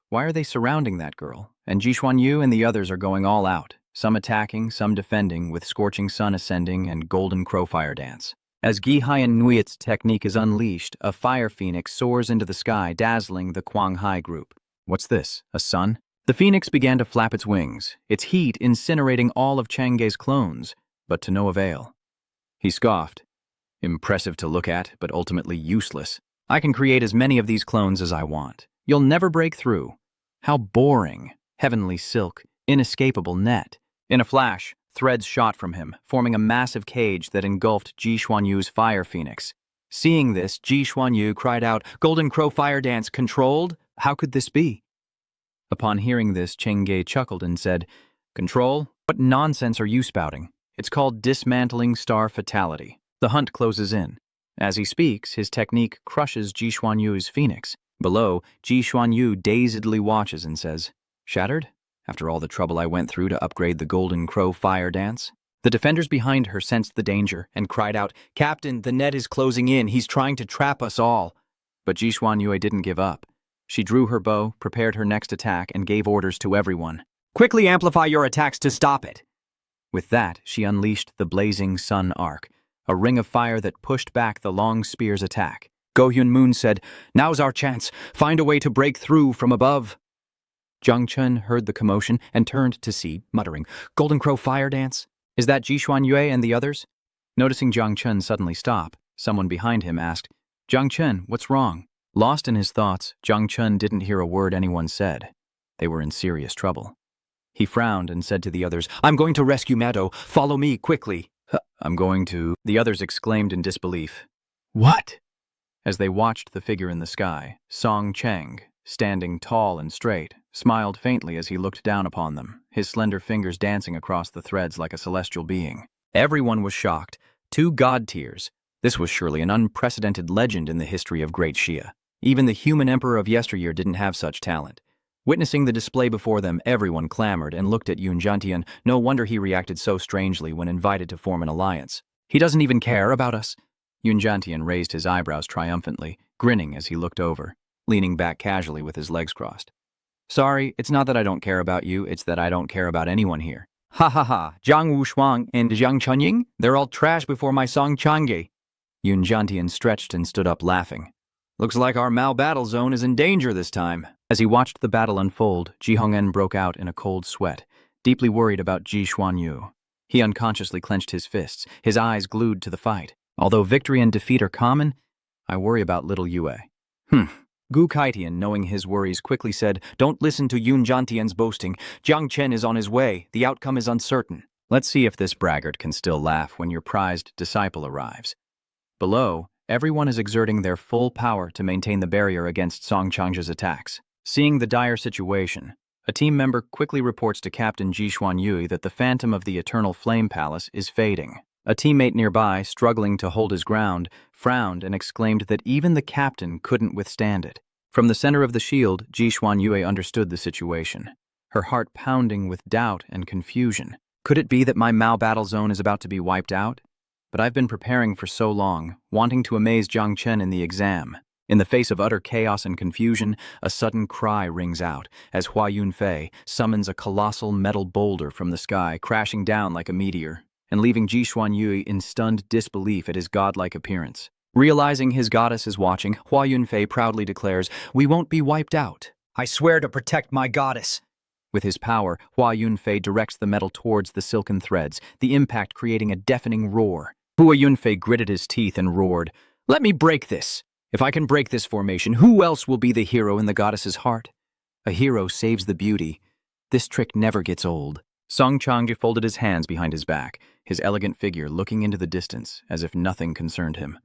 why are they surrounding that girl? And Ji Xuanyu and the others are going all out, some attacking, some defending, with Scorching Sun ascending and Golden Crow fire dance. As Gi Haiyan Nuit's technique is unleashed, a fire phoenix soars into the sky, dazzling the Guanghai group. What's this, a sun? The phoenix began to flap its wings, its heat incinerating all of Changge's clones, but to no avail. He scoffed. Impressive to look at, but ultimately useless. I can create as many of these clones as I want. You'll never break through. How boring. Heavenly silk, inescapable net. In a flash, threads shot from him, forming a massive cage that engulfed Ji Xuanyu's fire phoenix. Seeing this, Ji Xuanyu cried out, Golden Crow fire dance controlled? How could this be? Upon hearing this, Changge chuckled and said, Control? What nonsense are you spouting? It's called dismantling star fatality. The hunt closes in. As he speaks, his technique crushes Ji Xuanyu's phoenix. Below, Ji Xuanyu dazedly watches and says, Shattered? After all the trouble I went through to upgrade the Golden Crow fire dance? The defenders behind her sensed the danger and cried out, Captain, the net is closing in. He's trying to trap us all. But Ji Xuanyue didn't give up. She drew her bow, prepared her next attack, and gave orders to everyone. Quickly amplify your attacks to stop it. With that, she unleashed the blazing sun arc, a ring of fire that pushed back the long spear's attack. Go-Hyun Moon said, Now's our chance. Find a way to break through from above. Jung Chen heard the commotion and turned to see, muttering, Golden Crow fire dance? Is that Ji Xuanyue and the others? Noticing Jung Chen suddenly stop, someone behind him asked, Jung Chen, what's wrong? Lost in his thoughts, Jung Chen didn't hear a word anyone said. They were in serious trouble. He frowned and said to the others, I'm going to rescue Mado. Follow me, quickly. I'm going to... The others exclaimed in disbelief. What? As they watched the figure in the sky, Song Cheng, standing tall and straight, smiled faintly as he looked down upon them, his slender fingers dancing across the threads like a celestial being. Everyone was shocked. 2 god tiers, This was surely an unprecedented legend in the history of Great Shia. Even the human emperor of yesteryear didn't have such talent. Witnessing the display before them, everyone clamored and looked at Yun Jiantian. No wonder he reacted so strangely when invited to form an alliance. He doesn't even care about us. Yun Jiantian raised his eyebrows triumphantly, grinning as he looked over, leaning back casually with his legs crossed. Sorry, it's not that I don't care about you, it's that I don't care about anyone here. Ha ha ha, Zhang Wushuang and Jiang Chunying, they're all trash before my Song Changge. Yun Jiantian stretched and stood up laughing. Looks like our Mao battle zone is in danger this time. As he watched the battle unfold, Ji Hongen broke out in a cold sweat, deeply worried about Ji Xuanyu. He unconsciously clenched his fists, his eyes glued to the fight. Although victory and defeat are common, I worry about little Yue. Gu Kaitian, knowing his worries, quickly said, Don't listen to Yun Jiantian's boasting. Jung Chen is on his way. The outcome is uncertain. Let's see if this braggart can still laugh when your prized disciple arrives. Below, everyone is exerting their full power to maintain the barrier against Song Chang's attacks. Seeing the dire situation, a team member quickly reports to Captain Ji Xuanyue that the phantom of the Eternal Flame Palace is fading. A teammate nearby, struggling to hold his ground, frowned and exclaimed that even the captain couldn't withstand it. From the center of the shield, Ji Xuanyue understood the situation, her heart pounding with doubt and confusion. Could it be that my Mao battle zone is about to be wiped out? But I've been preparing for so long, wanting to amaze Jung Chen in the exam. In the face of utter chaos and confusion, a sudden cry rings out as Hua Yunfei summons a colossal metal boulder from the sky, crashing down like a meteor, and leaving Ji Xuanyue in stunned disbelief at his godlike appearance. Realizing his goddess is watching, Hua Yunfei proudly declares, We won't be wiped out. I swear to protect my goddess. With his power, Hua Yunfei directs the metal towards the silken threads, the impact creating a deafening roar. Hua Yunfei gritted his teeth and roared, Let me break this. If I can break this formation, who else will be the hero in the goddess's heart? A hero saves the beauty. This trick never gets old. Song Changge folded his hands behind his back, his elegant figure looking into the distance as if nothing concerned him.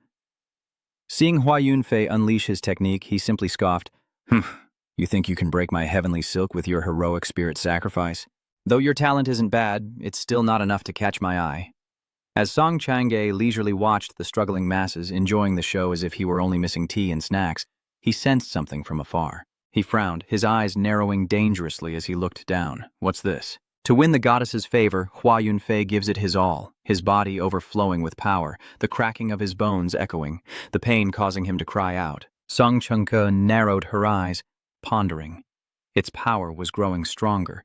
Seeing Hua Yunfei unleash his technique, he simply scoffed, You think you can break my heavenly silk with your heroic spirit sacrifice? Though your talent isn't bad, it's still not enough to catch my eye. As Song Changge leisurely watched the struggling masses, enjoying the show as if he were only missing tea and snacks, he sensed something from afar. He frowned, his eyes narrowing dangerously as he looked down. What's this? To win the goddess's favor, Hua Yunfei gives it his all, his body overflowing with power, the cracking of his bones echoing, the pain causing him to cry out. Song Changge narrowed her eyes, pondering. Its power was growing stronger.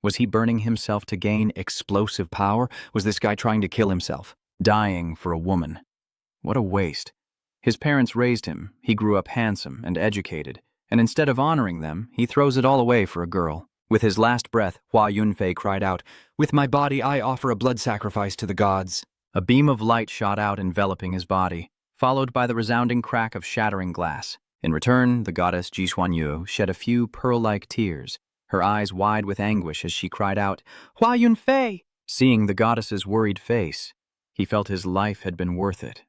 Was he burning himself to gain explosive power? Was this guy trying to kill himself? Dying for a woman. What a waste. His parents raised him, he grew up handsome and educated, and instead of honoring them, he throws it all away for a girl. With his last breath, Hua Yunfei cried out, With my body I offer a blood sacrifice to the gods. A beam of light shot out enveloping his body, followed by the resounding crack of shattering glass. In return, the goddess Ji Xuanyu shed a few pearl-like tears, her eyes wide with anguish as she cried out, Hua Yunfei! Seeing the goddess's worried face, he felt his life had been worth it.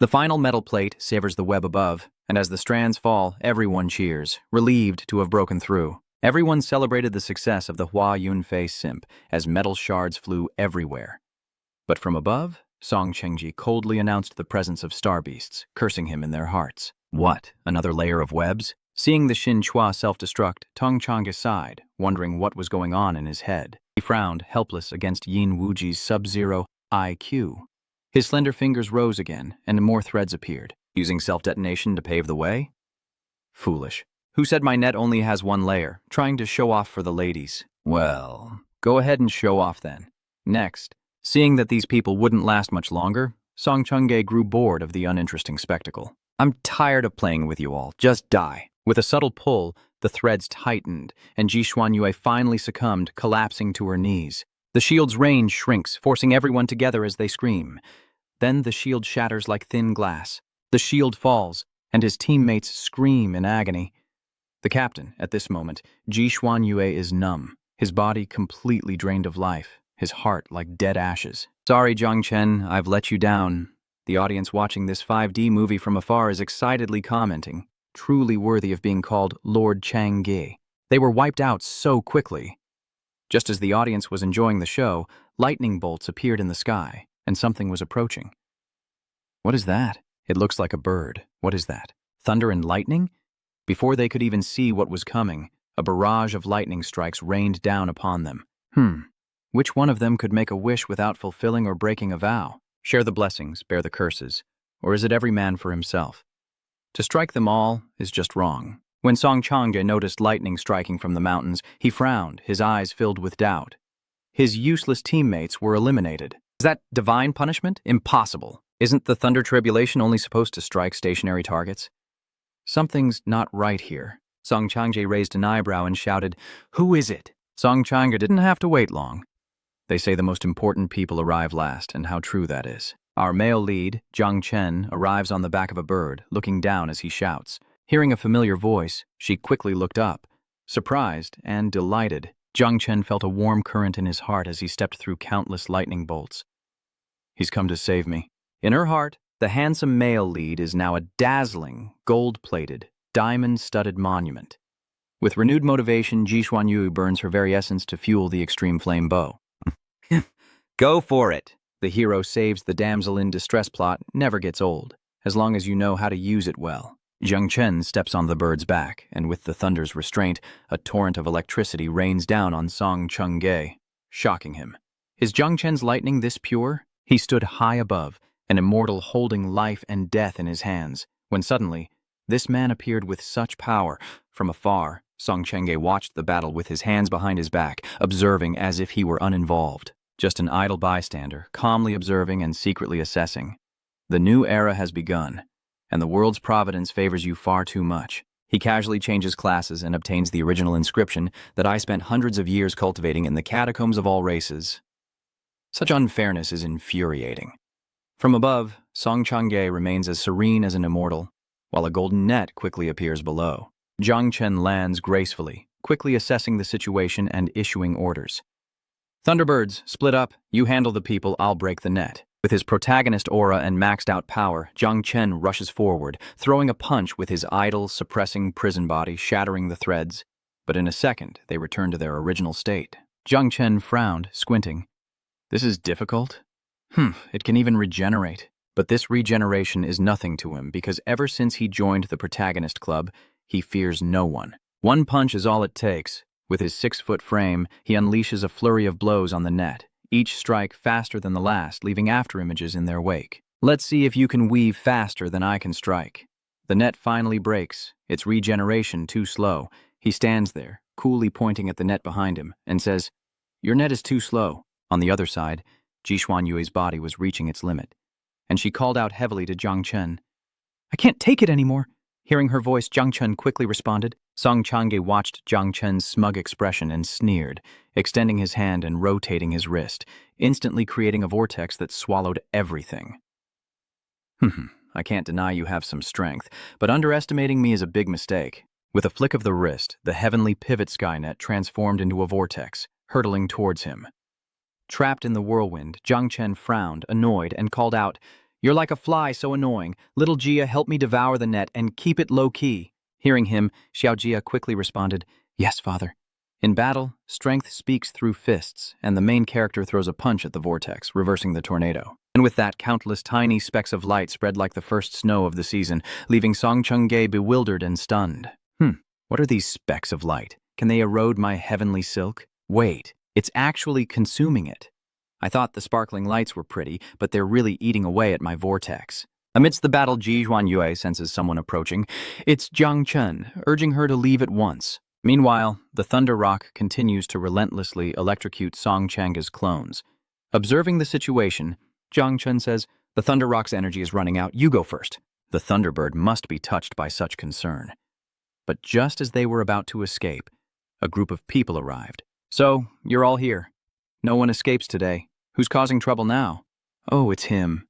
The final metal plate severs the web above, and as the strands fall, everyone cheers, relieved to have broken through. Everyone celebrated the success of the Hua Yunfei simp as metal shards flew everywhere. But from above, Song Changji coldly announced the presence of star beasts, cursing him in their hearts. What? Another layer of webs? Seeing the Xin Chua self-destruct, Tong Changge sighed, wondering what was going on in his head. He frowned, helpless against Yin Wuji's sub-zero IQ. His slender fingers rose again, and more threads appeared. Using self-detonation to pave the way? Foolish. Who said my net only has one layer, trying to show off for the ladies? Well, go ahead and show off then. Next, seeing that these people wouldn't last much longer, Song Changge grew bored of the uninteresting spectacle. I'm tired of playing with you all. Just die. With a subtle pull, the threads tightened, and Ji Xuanyue finally succumbed, collapsing to her knees. The shield's range shrinks, forcing everyone together as they scream. Then the shield shatters like thin glass. The shield falls, and his teammates scream in agony. The captain, at this moment, Ji Xuanyue, is numb, his body completely drained of life, his heart like dead ashes. Sorry, Jung Chen, I've let you down. The audience watching this 5D movie from afar is excitedly commenting, truly worthy of being called Lord Changge. They were wiped out so quickly. Just as the audience was enjoying the show, lightning bolts appeared in the sky, and something was approaching. What is that? It looks like a bird. What is that? Thunder and lightning? Before they could even see what was coming, a barrage of lightning strikes rained down upon them. Which one of them could make a wish without fulfilling or breaking a vow? Share the blessings, bear the curses. Or is it every man for himself? To strike them all is just wrong. When Song Changge noticed lightning striking from the mountains, he frowned, his eyes filled with doubt. His useless teammates were eliminated. Is that divine punishment? Impossible. Isn't the thunder tribulation only supposed to strike stationary targets? Something's not right here. Song Changge raised an eyebrow and shouted, "Who is it?" Song Changge didn't have to wait long. They say the most important people arrive last, and how true that is. Our male lead, Jung Chen, arrives on the back of a bird, looking down as he shouts. Hearing a familiar voice, she quickly looked up. Surprised and delighted, Jung Chen felt a warm current in his heart as he stepped through countless lightning bolts. He's come to save me. In her heart, the handsome male lead is now a dazzling, gold-plated, diamond-studded monument. With renewed motivation, Ji Xuanyu burns her very essence to fuel the extreme flame bow. Go for it! The hero saves the damsel in distress plot never gets old, as long as you know how to use it well. Jung Chen steps on the bird's back, and with the thunder's restraint, a torrent of electricity rains down on Song Changge, shocking him. Is Jung Chen's lightning this pure? He stood high above, an immortal holding life and death in his hands, when suddenly, this man appeared with such power. From afar, Song Changge watched the battle with his hands behind his back, observing as if he were uninvolved. Just an idle bystander, calmly observing and secretly assessing. The new era has begun, and the world's providence favors you far too much. He casually changes classes and obtains the original inscription that I spent hundreds of years cultivating in the catacombs of all races. Such unfairness is infuriating. From above, Song Changge remains as serene as an immortal, while a golden net quickly appears below. Jung Chen lands gracefully, quickly assessing the situation and issuing orders. Thunderbirds, split up. You handle the people, I'll break the net. With his protagonist aura and maxed-out power, Jung Chen rushes forward, throwing a punch with his idle, suppressing prison body, shattering the threads. But in a second, they return to their original state. Jung Chen frowned, squinting. This is difficult? It can even regenerate. But this regeneration is nothing to him, because ever since he joined the protagonist club, he fears no one. One punch is all it takes. With his 6-foot frame, he unleashes a flurry of blows on the net, each strike faster than the last, leaving afterimages in their wake. Let's see if you can weave faster than I can strike. The net finally breaks, its regeneration too slow. He stands there, coolly pointing at the net behind him, and says, "Your net is too slow." On the other side, Ji Xuanyue's body was reaching its limit, and she called out heavily to Jung Chen. "I can't take it anymore." Hearing her voice, Jung Chen quickly responded. Song Changge watched Jung Chen's smug expression and sneered, extending his hand and rotating his wrist, instantly creating a vortex that swallowed everything. I can't deny you have some strength, but underestimating me is a big mistake. With a flick of the wrist, the heavenly pivot Skynet transformed into a vortex, hurtling towards him. Trapped in the whirlwind, Jung Chen frowned, annoyed, and called out, "You're like a fly, so annoying. Little Jia, help me devour the net and keep it low-key." Hearing him, Xiao Jia quickly responded, "Yes, father." In battle, strength speaks through fists, and the main character throws a punch at the vortex, reversing the tornado. And with that, countless tiny specks of light spread like the first snow of the season, leaving Song Changge bewildered and stunned. What are these specks of light? Can they erode my heavenly silk? Wait, it's actually consuming it. I thought the sparkling lights were pretty, but they're really eating away at my vortex. Amidst the battle, Ji Xuanyue senses someone approaching. It's Jung Chen, urging her to leave at once. Meanwhile, the Thunder Rock continues to relentlessly electrocute Song Changge's clones. Observing the situation, Jung Chen says, "The Thunder Rock's energy is running out. You go first." The Thunderbird must be touched by such concern. But just as they were about to escape, a group of people arrived. "So, you're all here. No one escapes today. Who's causing trouble now?" "Oh, it's him.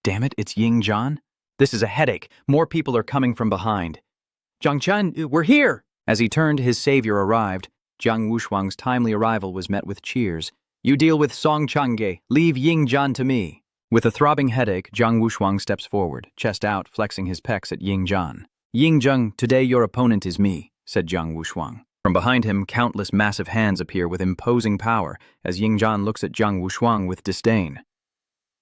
Damn it, it's Ying Zhan. This is a headache. More people are coming from behind." "Jung Chen, we're here!" As he turned, his savior arrived. Jiang Wushuang's timely arrival was met with cheers. "You deal with Song Changge. Leave Ying Zhan to me." With a throbbing headache, Jiang Wushuang steps forward, chest out, flexing his pecs at Ying Zhan. "Ying Zheng, today your opponent is me," said Jiang Wushuang. From behind him, countless massive hands appear with imposing power as Ying Zhan looks at Jiang Wushuang with disdain.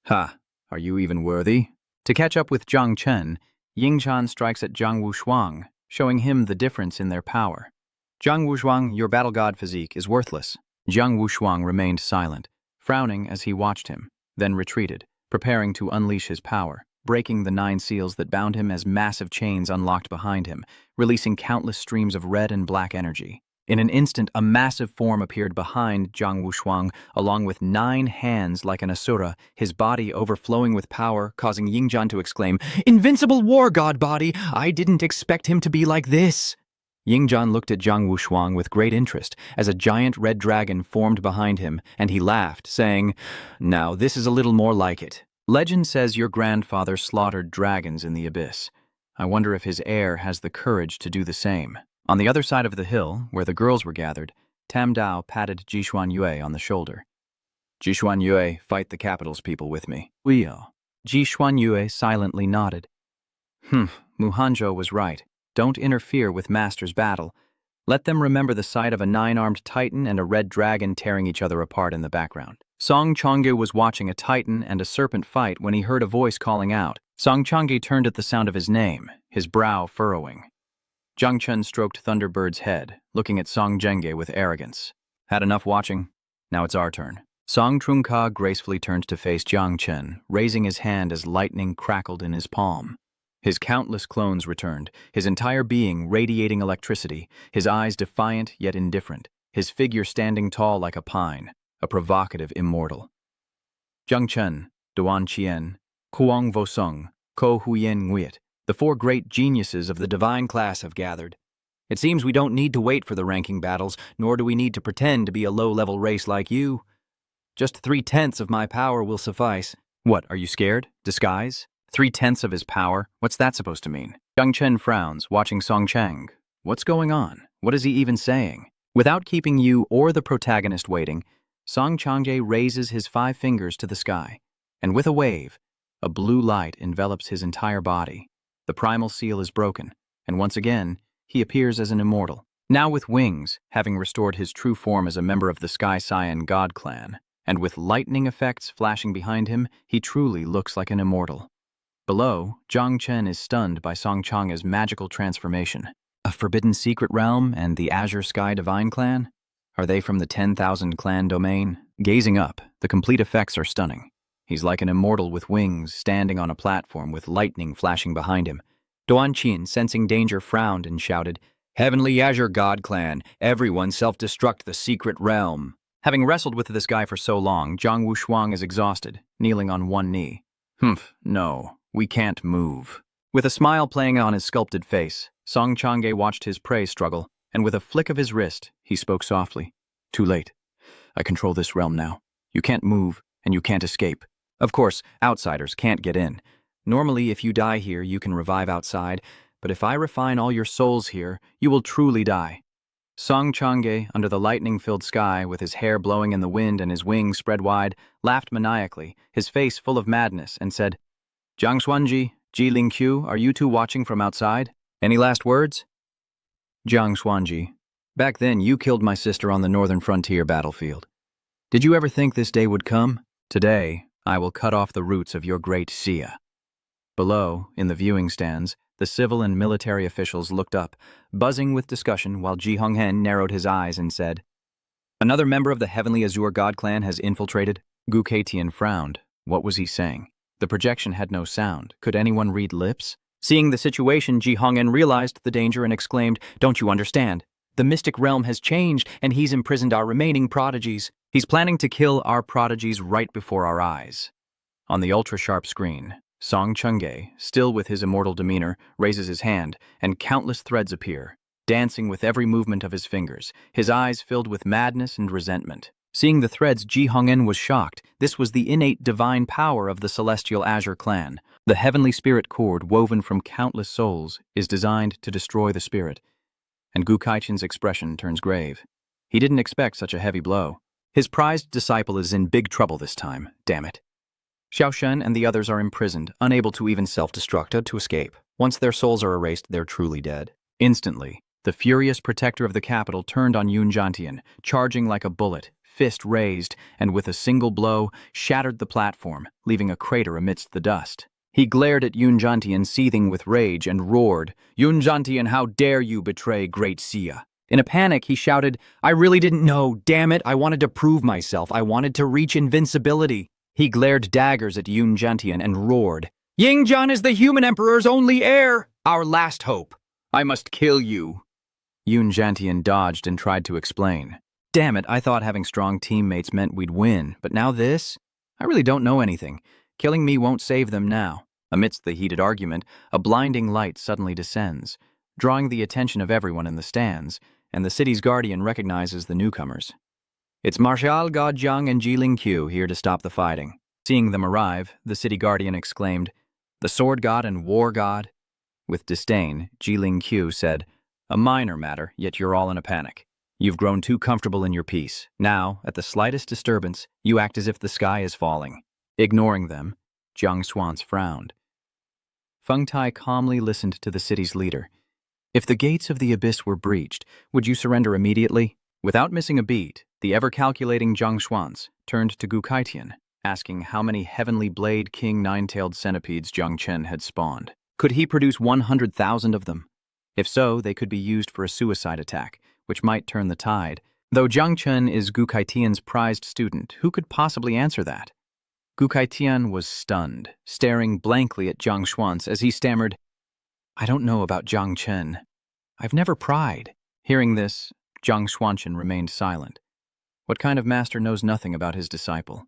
"Ha, are you even worthy?" To catch up with Jung Chen, Ying Chan strikes at Zhang Wushuang, showing him the difference in their power. Zhang Wushuang, your battle god physique is worthless. Zhang Wushuang remained silent, frowning as he watched him, then retreated, preparing to unleash his power, breaking the 9 seals that bound him as massive chains unlocked behind him, releasing countless streams of red and black energy. In an instant, a massive form appeared behind Zhang Wushuang, along with 9 hands like an asura, his body overflowing with power, causing Yingjian to exclaim, "Invincible war god body! I didn't expect him to be like this!" Yingjian looked at Zhang Wushuang with great interest as a giant red dragon formed behind him, and he laughed, saying, "Now this is a little more like it. Legend says your grandfather slaughtered dragons in the abyss. I wonder if his heir has the courage to do the same." On the other side of the hill, where the girls were gathered, Tam Dao patted Jishuan Yue on the shoulder. "Jishuan Yue, fight the capital's people with me." "We'll." Jishuan Yue silently nodded. Muhanzhou was right. Don't interfere with Master's battle. Let them remember the sight of a 9-armed titan and a red dragon tearing each other apart in the background. Song Changge was watching a titan and a serpent fight when he heard a voice calling out. Song Changge turned at the sound of his name, his brow furrowing. Jung Chen stroked Thunderbird's head, looking at Song Zhenge with arrogance. "Had enough watching? Now it's our turn." Song Trungka gracefully turned to face Jung Chen, raising his hand as lightning crackled in his palm. His countless clones returned, his entire being radiating electricity, his eyes defiant yet indifferent, his figure standing tall like a pine, a provocative immortal. Jung Chen, Duan Qian, Kuang Vosung, Ko Huyen Nguyet, the 4 great geniuses of the divine class have gathered. It seems we don't need to wait for the ranking battles, nor do we need to pretend to be a low-level race like you. Just 3/10 of my power will suffice. What, are you scared? Disguise? 3/10 of his power? What's that supposed to mean? Jung Chen frowns, watching Song Chang. What's going on? What is he even saying? Without keeping you or the protagonist waiting, Song Changje raises his 5 fingers to the sky, and with a wave, a blue light envelops his entire body. The primal seal is broken, and once again, he appears as an immortal. Now with wings, having restored his true form as a member of the Sky Saiyan God clan, and with lightning effects flashing behind him, he truly looks like an immortal. Below, Zhang Chen is stunned by Song Chang's magical transformation. A forbidden secret realm and the Azure Sky Divine Clan? Are they from the 10,000 clan domain? Gazing up, the complete effects are stunning. He's like an immortal with wings, standing on a platform with lightning flashing behind him. Duan Qin, sensing danger, frowned and shouted, "Heavenly Azure God Clan, everyone self-destruct the secret realm." Having wrestled with this guy for so long, Zhang Wushuang is exhausted, kneeling on one knee. No, we can't move." With a smile playing on his sculpted face, Song Changge watched his prey struggle, and with a flick of his wrist, he spoke softly. "Too late. I control this realm now. You can't move, and you can't escape." Of course, outsiders can't get in. Normally, if you die here, you can revive outside, but if I refine all your souls here, you will truly die. Song Changge, under the lightning-filled sky, with his hair blowing in the wind and his wings spread wide, laughed maniacally, his face full of madness, and said, "Jiang Xuanji, Ji Lingqiu, are you two watching from outside? Any last words?" "Jiang Xuanji, back then you killed my sister on the northern frontier battlefield. Did you ever think this day would come? Today, I will cut off the roots of your great Xia." Below, in the viewing stands, the civil and military officials looked up, buzzing with discussion, while Ji Honghen narrowed his eyes and said, "Another member of the Heavenly Azure God Clan has infiltrated." Gu Keitian frowned. What was he saying? The projection had no sound. Could anyone read lips? Seeing the situation, Ji Honghen realized the danger and exclaimed, "Don't you understand? The mystic realm has changed, and he's imprisoned our remaining prodigies. He's planning to kill our prodigies right before our eyes." On the ultra-sharp screen, Song Changge, still with his immortal demeanor, raises his hand, and countless threads appear, dancing with every movement of his fingers, his eyes filled with madness and resentment. Seeing the threads, Ji Honghen was shocked. This was the innate divine power of the Celestial Azure Clan. The heavenly spirit cord, woven from countless souls, is designed to destroy the spirit. And Gu Kaichen's expression turns grave. He didn't expect such a heavy blow. His prized disciple is in big trouble this time, damn it. Xiao Shen and the others are imprisoned, unable to even self-destruct to escape. Once their souls are erased, they're truly dead. Instantly, the furious protector of the capital turned on Yun Jantian, charging like a bullet, fist raised, and with a single blow, shattered the platform, leaving a crater amidst the dust. He glared at Yun Jantian, seething with rage, and roared, "Yun Jantian, how dare you betray Great Xia?" In a panic, he shouted, "I really didn't know. Damn it, I wanted to prove myself. I wanted to reach invincibility." He glared daggers at Yun Jantian and roared, "Yingjian is the human emperor's only heir, our last hope. "I must kill you." Yun Jantian dodged and tried to explain. "Damn it, I thought having strong teammates meant we'd win, but now this? I really don't know anything. Killing me won't save them now." Amidst the heated argument, a blinding light suddenly descends, drawing the attention of everyone in the stands, and the city's guardian recognizes the newcomers. It's Marshal God Jiang and Jiling Qiu here to stop the fighting. Seeing them arrive, the city guardian exclaimed, "The sword god and war god?" With disdain, Jiling Qiu said, "A minor matter, yet you're all in a panic. You've grown too comfortable in your peace. Now, at the slightest disturbance, you act as if the sky is falling." Ignoring them, Jiang Xuan's frowned. Feng Tai calmly listened to the city's leader. "If the gates of the abyss were breached, would you surrender immediately?" Without missing a beat, the ever-calculating Jiang Xuan's turned to Gu Kaitian, asking how many heavenly blade king nine-tailed centipedes Jung Chen had spawned. Could he produce 100,000 of them? If so, they could be used for a suicide attack, which might turn the tide. Though Jung Chen is Gu Kaitian's prized student, who could possibly answer that? Gu Kaitian was stunned, staring blankly at Jiang Xuan's as he stammered, "I don't know about Jiang Chen. I've never pried." Hearing this, Jiang Xuanchen remained silent. What kind of master knows nothing about his disciple?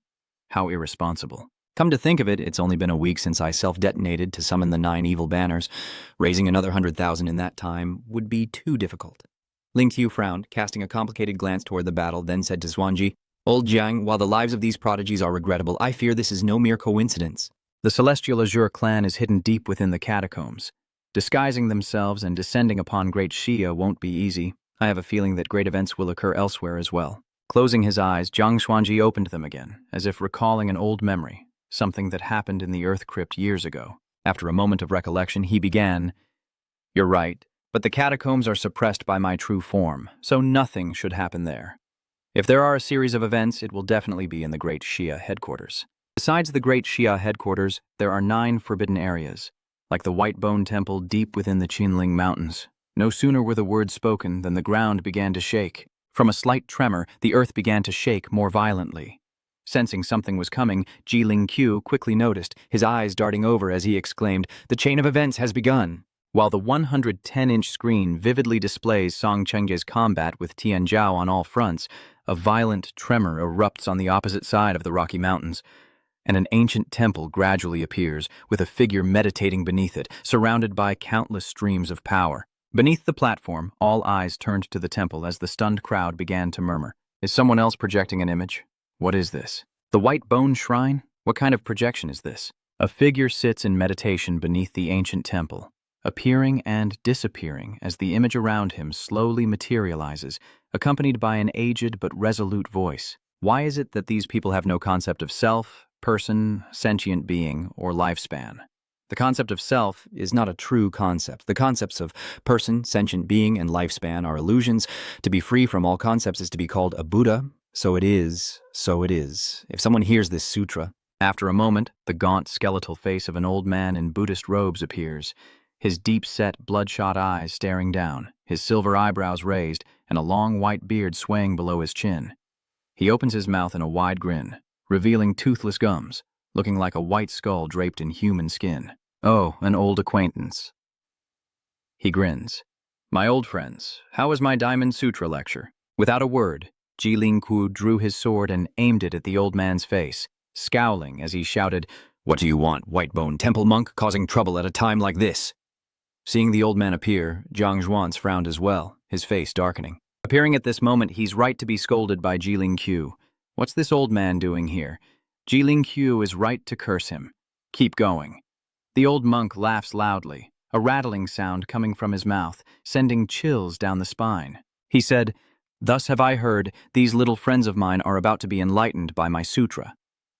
How irresponsible. Come to think of it, it's only been a week since I self-detonated to summon the 9 evil banners. Raising another 100,000 in that time would be too difficult. Ling Qiu frowned, casting a complicated glance toward the battle, then said to Xuanji, "Old Jiang, while the lives of these prodigies are regrettable, I fear this is no mere coincidence." The Celestial Azure clan is hidden deep within the catacombs. Disguising themselves and descending upon Great Xia won't be easy. I have a feeling that great events will occur elsewhere as well. Closing his eyes, Zhang Xuanji opened them again, as if recalling an old memory, something that happened in the Earth Crypt years ago. After a moment of recollection, he began, "You're right, but the catacombs are suppressed by my true form, so nothing should happen there. If there are a series of events, it will definitely be in the Great Xia headquarters. Besides the Great Xia headquarters, there are 9 forbidden areas, like the White Bone Temple deep within the Qinling Mountains. No sooner were the words spoken than the ground began to shake. From a slight tremor, the earth began to shake more violently. Sensing something was coming, Jiling Qiu quickly noticed, his eyes darting over as he exclaimed, "The chain of events has begun." While the 110-inch screen vividly displays Song Chengge's combat with Tian Zhao on all fronts, a violent tremor erupts on the opposite side of the Rocky Mountains, and an ancient temple gradually appears, with a figure meditating beneath it, surrounded by countless streams of power. Beneath the platform, all eyes turned to the temple as the stunned crowd began to murmur. Is someone else projecting an image? What is this? The White Bone Shrine? What kind of projection is this? A figure sits in meditation beneath the ancient temple, appearing and disappearing as the image around him slowly materializes, accompanied by an aged but resolute voice. Why is it that these people have no concept of self, person, sentient being, or lifespan? The concept of self is not a true concept. The concepts of person, sentient being, and lifespan are illusions. To be free from all concepts is to be called a Buddha. So it is, so it is. If someone hears this sutra. After a moment, the gaunt, skeletal face of an old man in Buddhist robes appears, his deep-set, bloodshot eyes staring down, his silver eyebrows raised, and a long white beard swaying below his chin. He opens his mouth in a wide grin, revealing toothless gums, looking like a white skull draped in human skin. "Oh, an old acquaintance." He grins. "My old friends, how was my Diamond Sutra lecture?" Without a word, Jiling Qiu drew his sword and aimed it at the old man's face, scowling as he shouted, "What do you want, White Bone Temple monk, causing trouble at a time like this?" Seeing the old man appear, Zhang Zhuan's frowned as well, his face darkening. Appearing at this moment, he's right to be scolded by Jiling Qiu. What's this old man doing here? Jiling Qiu is right to curse him. Keep going. The old monk laughs loudly, a rattling sound coming from his mouth, sending chills down the spine. He said, "Thus have I heard, these little friends of mine are about to be enlightened by my sutra."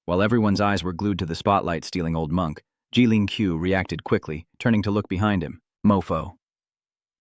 While everyone's eyes were glued to the spotlight-stealing old monk, Jiling Qiu reacted quickly, turning to look behind him. "Mofo.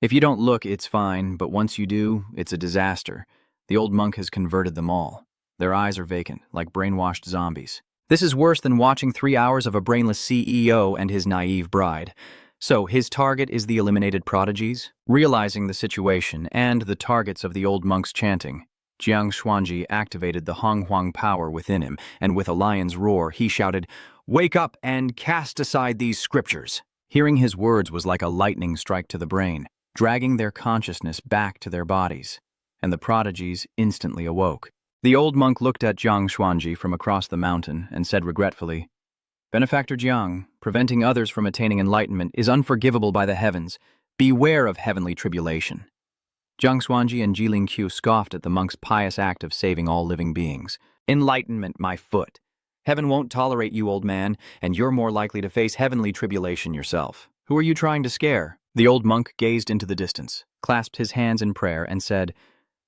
If you don't look, it's fine, but once you do, it's a disaster. The old monk has converted them all. Their eyes are vacant, like brainwashed zombies. This is worse than watching 3 hours of a brainless CEO and his naive bride. So his target is the eliminated prodigies? Realizing the situation and the targets of the old monk's chanting, Jiang Xuanji activated the Hong Huang power within him, and with a lion's roar, he shouted, "Wake up and cast aside these scriptures!" Hearing his words was like a lightning strike to the brain, dragging their consciousness back to their bodies, and the prodigies instantly awoke. The old monk looked at Jiang Xuanji from across the mountain and said regretfully, "Benefactor Jiang, preventing others from attaining enlightenment is unforgivable by the heavens. Beware of heavenly tribulation." Jiang Xuanji and Jilin Qiu scoffed at the monk's pious act of saving all living beings. "Enlightenment, my foot. Heaven won't tolerate you, old man, and you're more likely to face heavenly tribulation yourself. Who are you trying to scare?" The old monk gazed into the distance, clasped his hands in prayer, and said,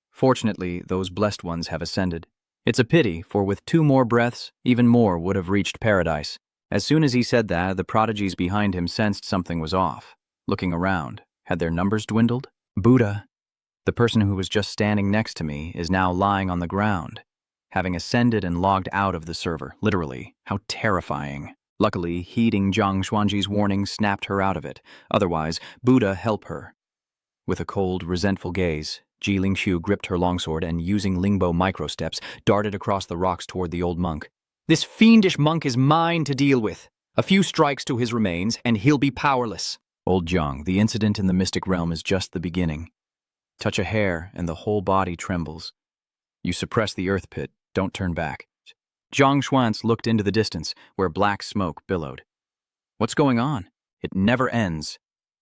"Fortunately, those blessed ones have ascended. It's a pity, for with 2 more breaths, even more would have reached paradise." As soon as he said that, the prodigies behind him sensed something was off. Looking around, had their numbers dwindled? Buddha, the person who was just standing next to me, is now lying on the ground, having ascended and logged out of the server, literally. How terrifying. Luckily, heeding Jiang Xuanji's warning snapped her out of it. Otherwise, Buddha help her. With a cold, resentful gaze, Jilin Qiu gripped her longsword and, using Lingbo microsteps, darted across the rocks toward the old monk. "This fiendish monk is mine to deal with. A few strikes to his remains, and he'll be powerless." "Old Jiang, the incident in the mystic realm is just the beginning. Touch a hair, and the whole body trembles. You suppress the earth pit, don't turn back." Zhang Xuanzi looked into the distance, where black smoke billowed. "What's going on? It never ends."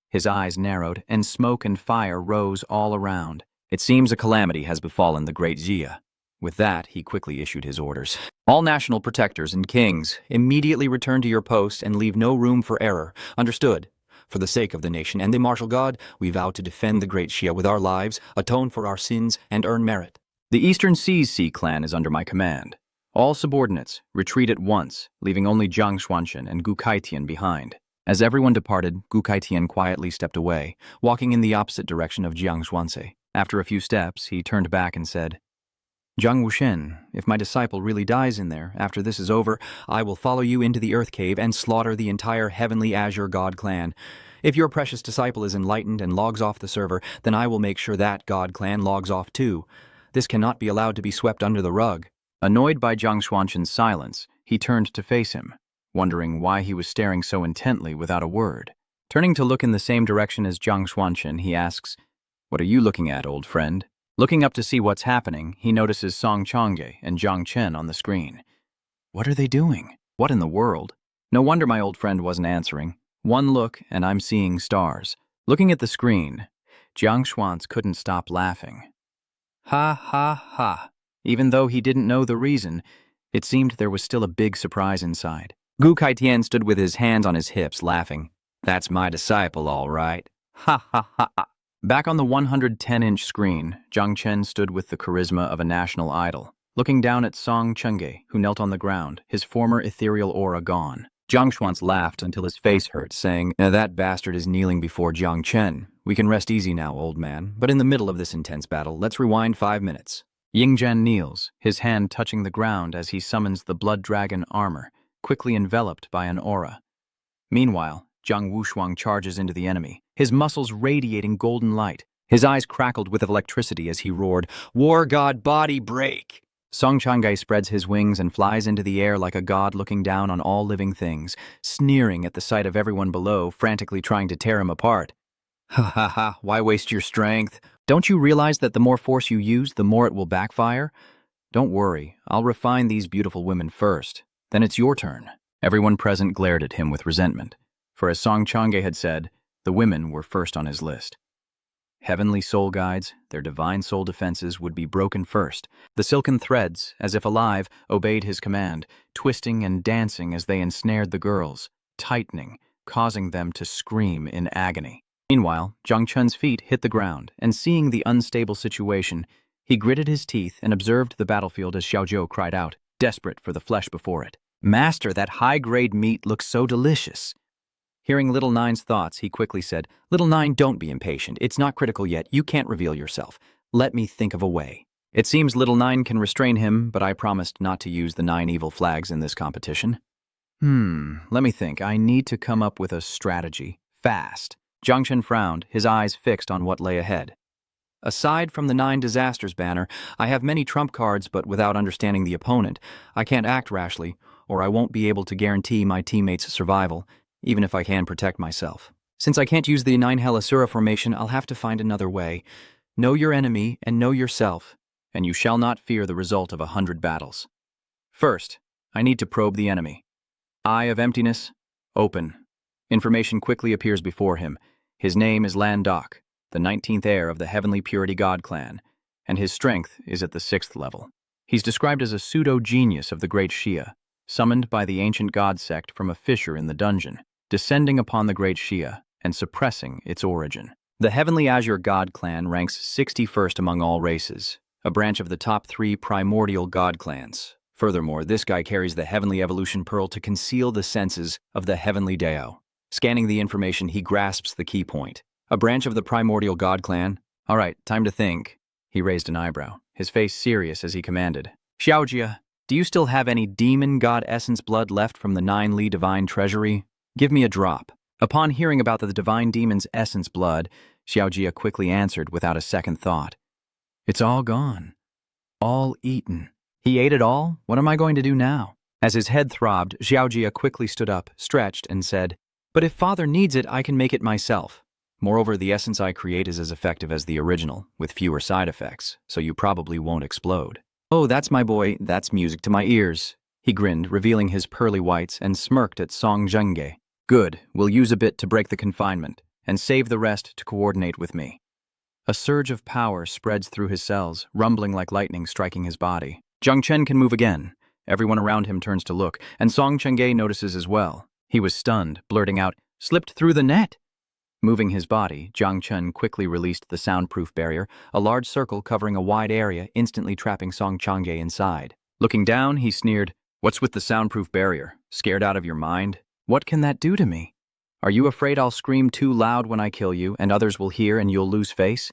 His eyes narrowed, and smoke and fire rose all around. "It seems a calamity has befallen the great Jia." With that, he quickly issued his orders. "All national protectors and kings, immediately return to your post and leave no room for error. Understood? For the sake of the nation and the martial god, we vow to defend the great Shiao with our lives, atone for our sins, and earn merit." "The Eastern Seas Sea clan is under my command. All subordinates, retreat at once, leaving only Jiang Xuanchen and Gu Kaitian behind." As everyone departed, Gu Kaitian quietly stepped away, walking in the opposite direction of Jiang Xuanzi. After a few steps, he turned back and said, "Zhang Wuxian, if my disciple really dies in there, after this is over, I will follow you into the Earth Cave and slaughter the entire Heavenly Azure God clan. If your precious disciple is enlightened and logs off the server, then I will make sure that God clan logs off too. This cannot be allowed to be swept under the rug." Annoyed by Jiang Xuanchen's silence, he turned to face him, wondering why he was staring so intently without a word. Turning to look in the same direction as Jiang Xuanchen, he asks, "What are you looking at, old friend?" Looking up to see what's happening, he notices Song Changge and Jung Chen on the screen. What are they doing? What in the world? No wonder my old friend wasn't answering. One look, and I'm seeing stars. Looking at the screen, Jiang Xuanzi couldn't stop laughing. Ha ha ha. Even though he didn't know the reason, it seemed there was still a big surprise inside. Gu Kaitian stood with his hands on his hips, laughing. "That's my disciple, all right. Ha ha ha ha." Back on the 110-inch screen, Jung Chen stood with the charisma of a national idol, looking down at Song Changge, who knelt on the ground, his former ethereal aura gone. Jiang Xuanzi laughed until his face hurt, saying, "That bastard is kneeling before Jiang Chen. We can rest easy now, old man, but in the middle of this intense battle, let's rewind 5 minutes." Yingzhen kneels, his hand touching the ground as he summons the blood dragon armor, quickly enveloped by an aura. Meanwhile, Zhang Wushuang charges into the enemy, his muscles radiating golden light. His eyes crackled with electricity as he roared, "War god body break!" Song Changge spreads his wings and flies into the air like a god looking down on all living things, sneering at the sight of everyone below, frantically trying to tear him apart. "Ha ha ha, why waste your strength? Don't you realize that the more force you use, the more it will backfire? Don't worry, I'll refine these beautiful women first. Then it's your turn." Everyone present glared at him with resentment, for as Song Changge had said, the women were first on his list. Heavenly soul guides, their divine soul defenses would be broken first. The silken threads, as if alive, obeyed his command, twisting and dancing as they ensnared the girls, tightening, causing them to scream in agony. Meanwhile, Jung Chen's feet hit the ground, and seeing the unstable situation, he gritted his teeth and observed the battlefield as Xiaozhou cried out, desperate for the flesh before it. "Master, that high-grade meat looks so delicious." Hearing Little Nine's thoughts, he quickly said, "Little Nine, don't be impatient. It's not critical yet. You can't reveal yourself. Let me think of a way." It seems little Nine can restrain him, but I promised not to use the 9 evil flags in this competition. Let me think. I need to come up with a strategy. Fast. Jung Chen frowned, his eyes fixed on what lay ahead. Aside from the 9 disasters banner, I have many trump cards, but without understanding the opponent, I can't act rashly, or I won't be able to guarantee my teammates' survival, even if I can protect myself. Since I can't use the 9 Helisura formation, I'll have to find another way. Know your enemy and know yourself, and you shall not fear the result of 100 battles. First, I need to probe the enemy. Eye of Emptiness, open. Information quickly appears before him. His name is Lan Dok, the 19th heir of the Heavenly Purity God clan, and his strength is at the 6th level. He's described as a pseudo-genius of the great Shia, summoned by the ancient god sect from a fissure in the dungeon, descending upon the great Shia and suppressing its origin. The Heavenly Azure God clan ranks 61st among all races, a branch of the top 3 primordial god clans. Furthermore, this guy carries the Heavenly Evolution Pearl to conceal the senses of the Heavenly Dao. Scanning the information, he grasps the key point. A branch of the primordial god clan? All right, time to think. He raised an eyebrow, his face serious as he commanded. Xiaojia, do you still have any demon god essence blood left from the 9 Li divine treasury? Give me a drop. Upon hearing about the divine demon's essence blood, Xiaojia quickly answered without a second thought. It's all gone. All eaten. He ate it all? What am I going to do now? As his head throbbed, Xiaojia quickly stood up, stretched, and said, But if father needs it, I can make it myself. Moreover, the essence I create is as effective as the original, with fewer side effects, so you probably won't explode. Oh, that's my boy, that's music to my ears. He grinned, revealing his pearly whites, and smirked at Song Zhenge. Good, we'll use a bit to break the confinement, and save the rest to coordinate with me. A surge of power spreads through his cells, rumbling like lightning striking his body. Jung Chen can move again. Everyone around him turns to look, and Song Chenge notices as well. He was stunned, blurting out, "Slipped through the net!" Moving his body, Jung Chen quickly released the soundproof barrier, a large circle covering a wide area, instantly trapping Song Chenge inside. Looking down, he sneered, "What's with the soundproof barrier? Scared out of your mind? What can that do to me? Are you afraid I'll scream too loud when I kill you, and others will hear and you'll lose face?"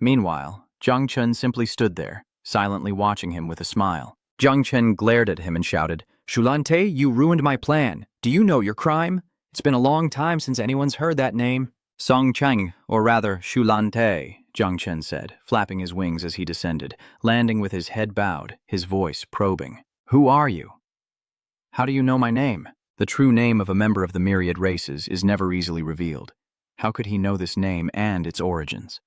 Meanwhile, Jung Chen simply stood there, silently watching him with a smile. Jung Chen glared at him and shouted, "Shulante, you ruined my plan. Do you know your crime? It's been a long time since anyone's heard that name." "Song Cheng, or rather Shulante," Jung Chen said, flapping his wings as he descended, landing with his head bowed, his voice probing. "Who are you? How do you know my name?" The true name of a member of the myriad races is never easily revealed. How could he know this name and its origins?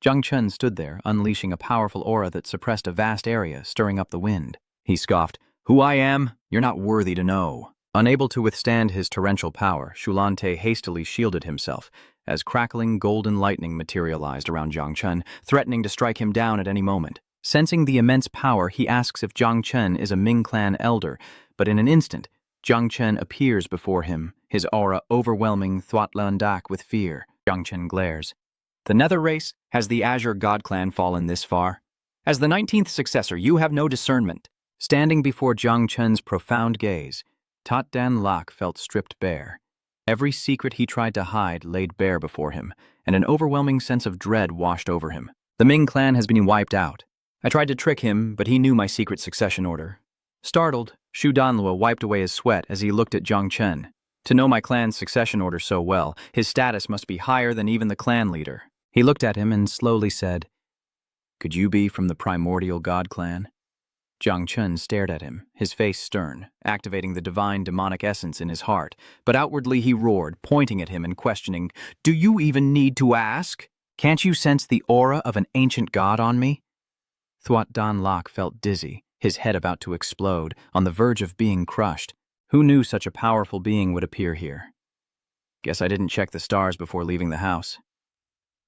Jung Chen stood there, unleashing a powerful aura that suppressed a vast area, stirring up the wind. He scoffed, "Who I am? You're not worthy to know." Unable to withstand his torrential power, Shulante hastily shielded himself, as crackling golden lightning materialized around Jung Chen, threatening to strike him down at any moment. Sensing the immense power, he asks if Jung Chen is a Ming clan elder, but in an instant, Jung Chen appears before him, his aura overwhelming Thuatlan Dak with fear. Jung Chen glares. "The Nether race? Has the Azure God clan fallen this far? As the 19th successor, you have no discernment." Standing before Jung Chen's profound gaze, Tat Dan Lak felt stripped bare. Every secret he tried to hide laid bare before him, and an overwhelming sense of dread washed over him. "The Ming clan has been wiped out. I tried to trick him, but he knew my secret succession order." Startled, Shu Danlua wiped away his sweat as he looked at Jung Chen. To know my clan's succession order so well, his status must be higher than even the clan leader. He looked at him and slowly said, "Could you be from the primordial god clan?" Jung Chen stared at him, his face stern, activating the divine demonic essence in his heart, but outwardly he roared, pointing at him and questioning, "Do you even need to ask? Can't you sense the aura of an ancient god on me?" Thuat Dan Lak felt dizzy, his head about to explode, on the verge of being crushed. Who knew such a powerful being would appear here? Guess I didn't check the stars before leaving the house.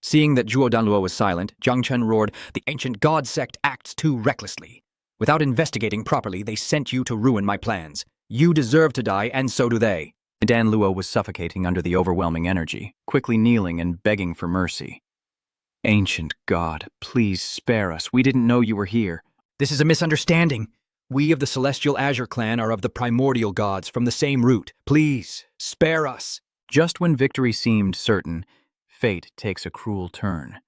Seeing that Zhuo Danluo was silent, Jung Chen roared, "The ancient god sect acts too recklessly. Without investigating properly, they sent you to ruin my plans. You deserve to die, and so do they." Dan Luo was suffocating under the overwhelming energy, quickly kneeling and begging for mercy. "Ancient God, please spare us. We didn't know you were here." "This is a misunderstanding. We of the Celestial Azure clan are of the primordial gods from the same root. Please, spare us." Just when victory seemed certain, fate takes a cruel turn.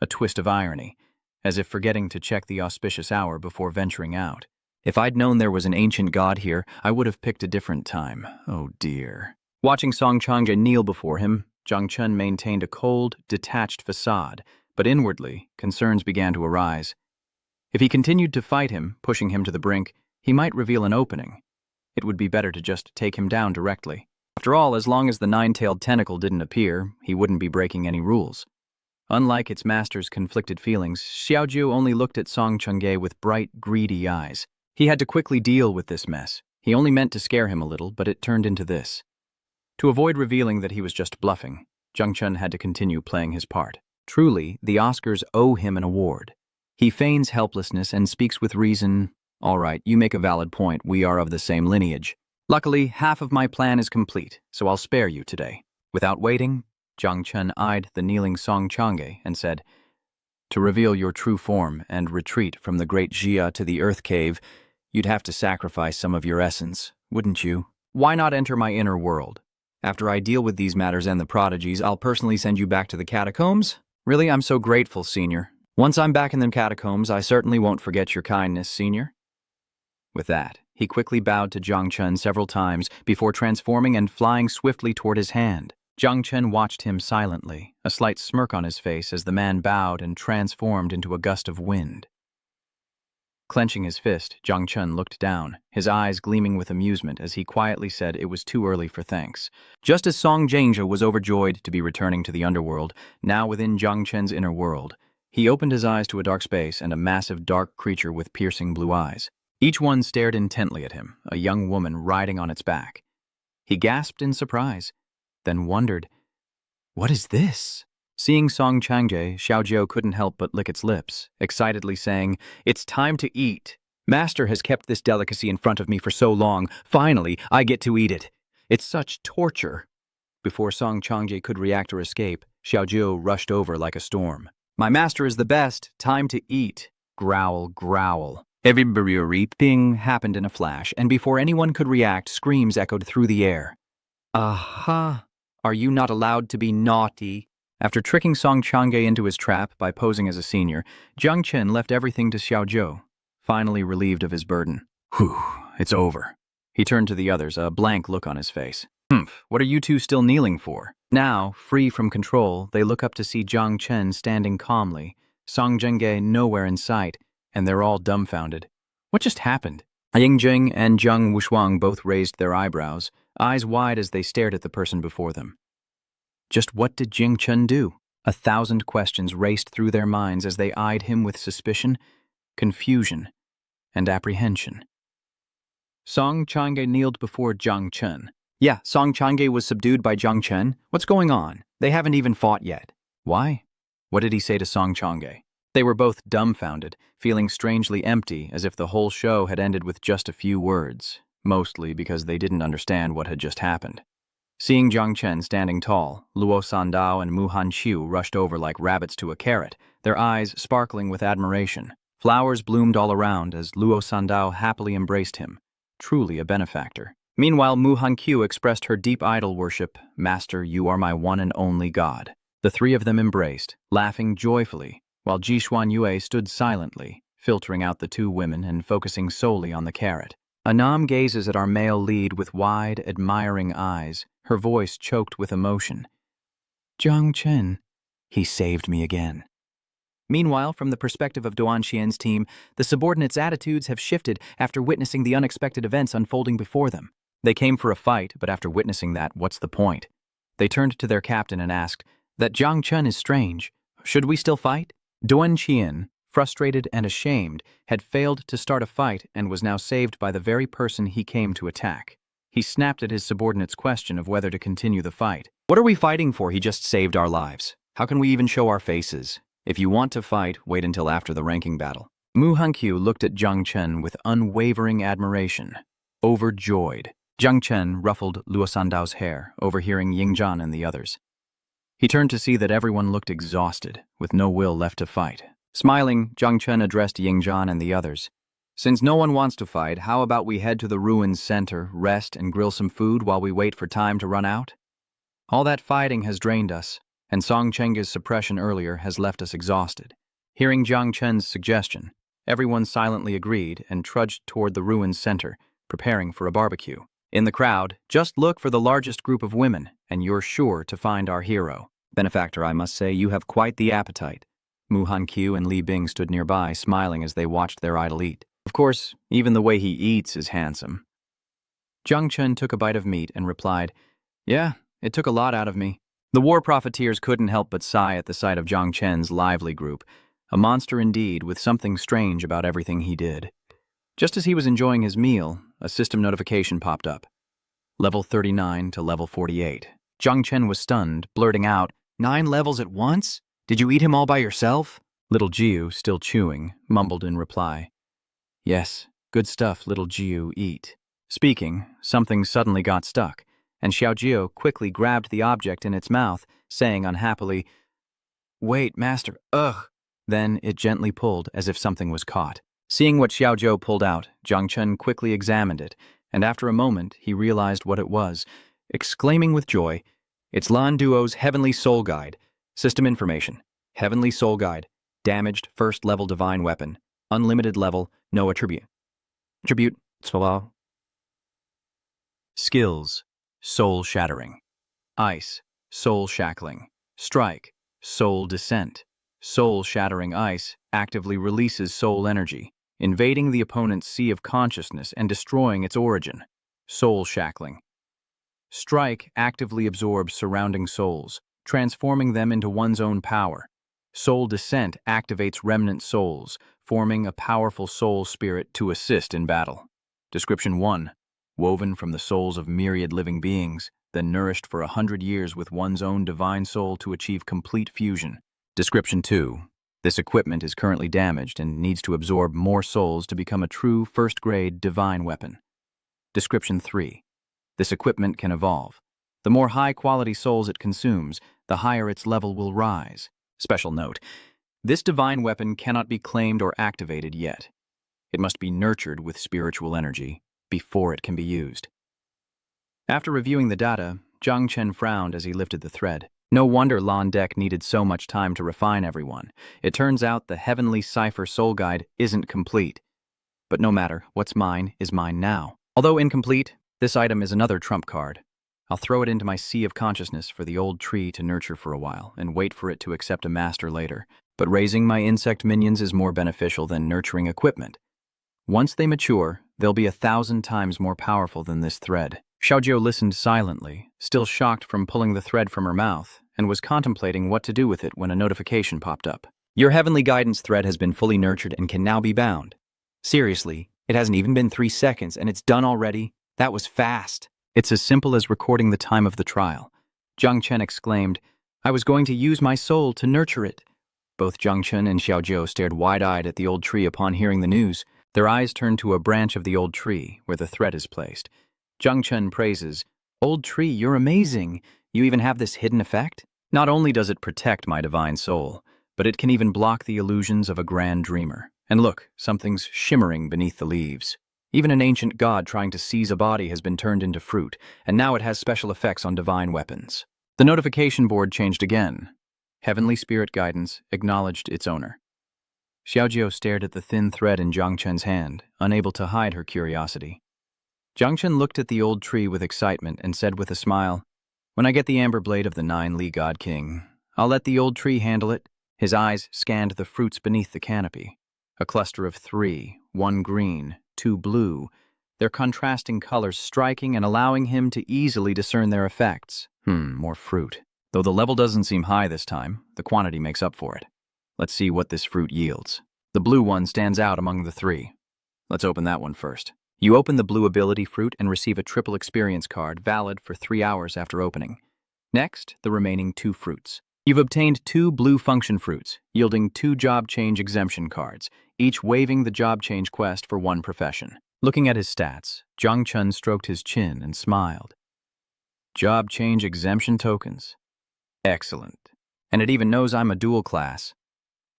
a twist of irony, as if forgetting to check the auspicious hour before venturing out. If I'd known there was an ancient god here, I would have picked a different time. Oh dear. Watching Song Changge kneel before him, Jung Chen maintained a cold, detached facade, but inwardly, concerns began to arise. If he continued to fight him, pushing him to the brink, he might reveal an opening. It would be better to just take him down directly. After all, as long as the nine-tailed tentacle didn't appear, he wouldn't be breaking any rules. Unlike its master's conflicted feelings, Xiaoju only looked at Song Changge with bright, greedy eyes. He had to quickly deal with this mess. He only meant to scare him a little, but it turned into this. To avoid revealing that he was just bluffing, Jung Chen had to continue playing his part. Truly, the Oscars owe him an award. He feigns helplessness and speaks with reason. All right, you make a valid point. We are of the same lineage. Luckily, half of my plan is complete, so I'll spare you today. Without waiting, Jung Chen eyed the kneeling Song Changge and said, "To reveal your true form and retreat from the great Jia to the Earth Cave, you'd have to sacrifice some of your essence, wouldn't you? Why not enter my inner world? After I deal with these matters and the prodigies, I'll personally send you back to the catacombs? Really, I'm so grateful, Senior. Once I'm back in the catacombs, I certainly won't forget your kindness, Senior." With that, he quickly bowed to Jung Chen several times before transforming and flying swiftly toward his hand. Jung Chen watched him silently, a slight smirk on his face as the man bowed and transformed into a gust of wind. Clenching his fist, Jung Chen looked down, his eyes gleaming with amusement as he quietly said it was too early for thanks. Just as Song Changge was overjoyed to be returning to the underworld, now within Jung Chen's inner world, he opened his eyes to a dark space and a massive dark creature with piercing blue eyes. Each one stared intently at him, a young woman riding on its back. He gasped in surprise, then wondered, "What is this?" Seeing Song Changge, Xiaojiu couldn't help but lick its lips, excitedly saying, "It's time to eat. Master has kept this delicacy in front of me for so long. Finally, I get to eat it. It's such torture." Before Song Changge could react or escape, Xiaojiu rushed over like a storm. "My master is the best. Time to eat." Growl, growl. Everything happened in a flash, and before anyone could react, screams echoed through the air. "Aha! Are you not allowed to be naughty?" After tricking Song Changge into his trap by posing as a senior, Jung Chen left everything to Xiaojiu, finally relieved of his burden. "Whew, it's over." He turned to the others, a blank look on his face. What are you two still kneeling for?" Now, free from control, they look up to see Jung Chen standing calmly, Song Changge nowhere in sight, and they're all dumbfounded. What just happened? Yingjing and Zheng Wushuang both raised their eyebrows, eyes wide as they stared at the person before them. Just what did Jung Chen do? 1,000 questions raced through their minds as they eyed him with suspicion, confusion, and apprehension. Song Changge kneeled before Jung Chen. "Yeah, Song Changge was subdued by Jung Chen. What's going on? They haven't even fought yet." "Why? What did he say to Song Changge?" They were both dumbfounded, feeling strangely empty, as if the whole show had ended with just a few words, mostly because they didn't understand what had just happened. Seeing Jung Chen standing tall, Luo Sandao and Mu Hanqiu rushed over like rabbits to a carrot, their eyes sparkling with admiration. Flowers bloomed all around as Luo Sandao happily embraced him, truly a benefactor. Meanwhile, Mu Hanqiu expressed her deep idol worship, "Master, you are my one and only God." The three of them embraced, laughing joyfully, while Jishuan Yue stood silently, filtering out the two women and focusing solely on the carrot. Anam gazes at our male lead with wide, admiring eyes, her voice choked with emotion. "Jung Chen, he saved me again." Meanwhile, from the perspective of Duan Xian's team, the subordinates' attitudes have shifted after witnessing the unexpected events unfolding before them. They came for a fight, but after witnessing that, what's the point? They turned to their captain and asked, "That Jung Chen is strange. Should we still fight?" Duan Xian, frustrated and ashamed, had failed to start a fight and was now saved by the very person he came to attack. He snapped at his subordinate's question of whether to continue the fight. "What are we fighting for? He just saved our lives. How can we even show our faces? If you want to fight, wait until after the ranking battle." Mu Hanqiu looked at Jung Chen with unwavering admiration, overjoyed. Jung Chen ruffled Luo Sandao's hair, overhearing Yingzhan and the others. He turned to see that everyone looked exhausted, with no will left to fight. Smiling, Jung Chen addressed Yingzhan and the others. "Since no one wants to fight, how about we head to the ruins center, rest, and grill some food while we wait for time to run out? All that fighting has drained us. and Song Chenga's suppression earlier has left us exhausted. Hearing Jung Chen's suggestion, everyone silently agreed and trudged toward the ruin's center, preparing for a barbecue. In the crowd, just look for the largest group of women, and you're sure to find our hero. Benefactor, I must say, you have quite the appetite. Mu Han-kyu and Li Bing stood nearby, smiling as they watched their idol eat. Of course, even the way he eats is handsome. Jung Chen took a bite of meat and replied, "Yeah, it took a lot out of me." The war profiteers couldn't help but sigh at the sight of Jung Chen's lively group, a monster indeed with something strange about everything he did. Just as he was enjoying his meal, a system notification popped up. Level 39 to level 48. Jung Chen was stunned, blurting out, 9 levels at once? Did you eat him all by yourself? Little Jiu, still chewing, mumbled in reply. Yes, good stuff, little Jiu, eat. Speaking, something suddenly got stuck, and Xiaojio quickly grabbed the object in its mouth, saying unhappily, "Wait, master, ugh." Then it gently pulled as if something was caught. Seeing what Xiaojio pulled out, Jung Chen quickly examined it, and after a moment he realized what it was, exclaiming with joy, "It's Lan Duo's Heavenly Soul Guide. System information. Heavenly Soul Guide. Damaged first level divine weapon. Unlimited level, no attribute. Attribute, swallow." Skills: soul shattering. Ice: soul shackling. Strike: soul descent. Soul shattering ice actively releases soul energy, invading the opponent's sea of consciousness and destroying its origin. Soul shackling. Strike actively absorbs surrounding souls, transforming them into one's own power. Soul descent activates remnant souls, forming a powerful soul spirit to assist in battle. Description 1. Woven from the souls of myriad living beings, then nourished for 100 years with one's own divine soul to achieve complete fusion. Description 2. This equipment is currently damaged and needs to absorb more souls to become a true first-grade divine weapon. Description 3. This equipment can evolve. The more high-quality souls it consumes, the higher its level will rise. Special note: this divine weapon cannot be claimed or activated yet. It must be nurtured with spiritual energy before it can be used. After reviewing the data, Jung Chen frowned as he lifted the thread. No wonder Lan Dek needed so much time to refine everyone. It turns out the Heavenly Cipher Soul Guide isn't complete. But no matter, what's mine is mine now. Although incomplete, this item is another trump card. I'll throw it into my sea of consciousness for the old tree to nurture for a while and wait for it to accept a master later. But raising my insect minions is more beneficial than nurturing equipment. Once they mature, they'll be 1,000 times more powerful than this thread. Xiaojio listened silently, still shocked from pulling the thread from her mouth, and was contemplating what to do with it when a notification popped up. Your heavenly guidance thread has been fully nurtured and can now be bound. Seriously, it hasn't even been 3 seconds and it's done already? That was fast. It's as simple as recording the time of the trial. Jung Chen exclaimed, "I was going to use my soul to nurture it." Both Jung Chen and Xiaojio stared wide-eyed at the old tree upon hearing the news. Their eyes turned to a branch of the old tree where the thread is placed. Jung Chen praises, "Old tree, you're amazing. You even have this hidden effect?" Not only does it protect my divine soul, but it can even block the illusions of a grand dreamer. And look, something's shimmering beneath the leaves. Even an ancient god trying to seize a body has been turned into fruit, and now it has special effects on divine weapons. The notification board changed again. Heavenly Spirit Guidance acknowledged its owner. Xiaojio stared at the thin thread in Jung Chen's hand, unable to hide her curiosity. Jung Chen looked at the old tree with excitement and said with a smile, "When I get the amber blade of the 9 Li God King, I'll let the old tree handle it." His eyes scanned the fruits beneath the canopy. A cluster of 3, 1 green, 2 blue, their contrasting colors striking and allowing him to easily discern their effects. More fruit. Though the level doesn't seem high this time, the quantity makes up for it. Let's see what this fruit yields. The blue one stands out among the 3. Let's open that one first. You open the blue ability fruit and receive a triple experience card valid for 3 hours after opening. Next, the remaining 2 fruits. You've obtained 2 blue function fruits, yielding 2 job change exemption cards, each waiving the job change quest for 1 profession. Looking at his stats, Jung Chen stroked his chin and smiled. Job change exemption tokens. Excellent. And it even knows I'm a dual class.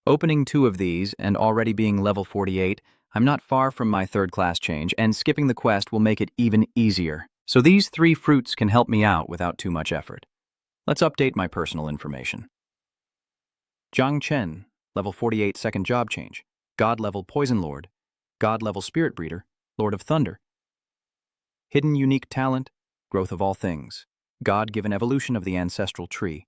Opening 2 of these and already being level 48, I'm not far from my 3rd class change, and skipping the quest will make it even easier. So these 3 fruits can help me out without too much effort. Let's update my personal information. Jung Chen, level 48, second job change. God level Poison Lord. God level Spirit Breeder, Lord of Thunder. Hidden unique talent, growth of all things. God-given evolution of the ancestral tree.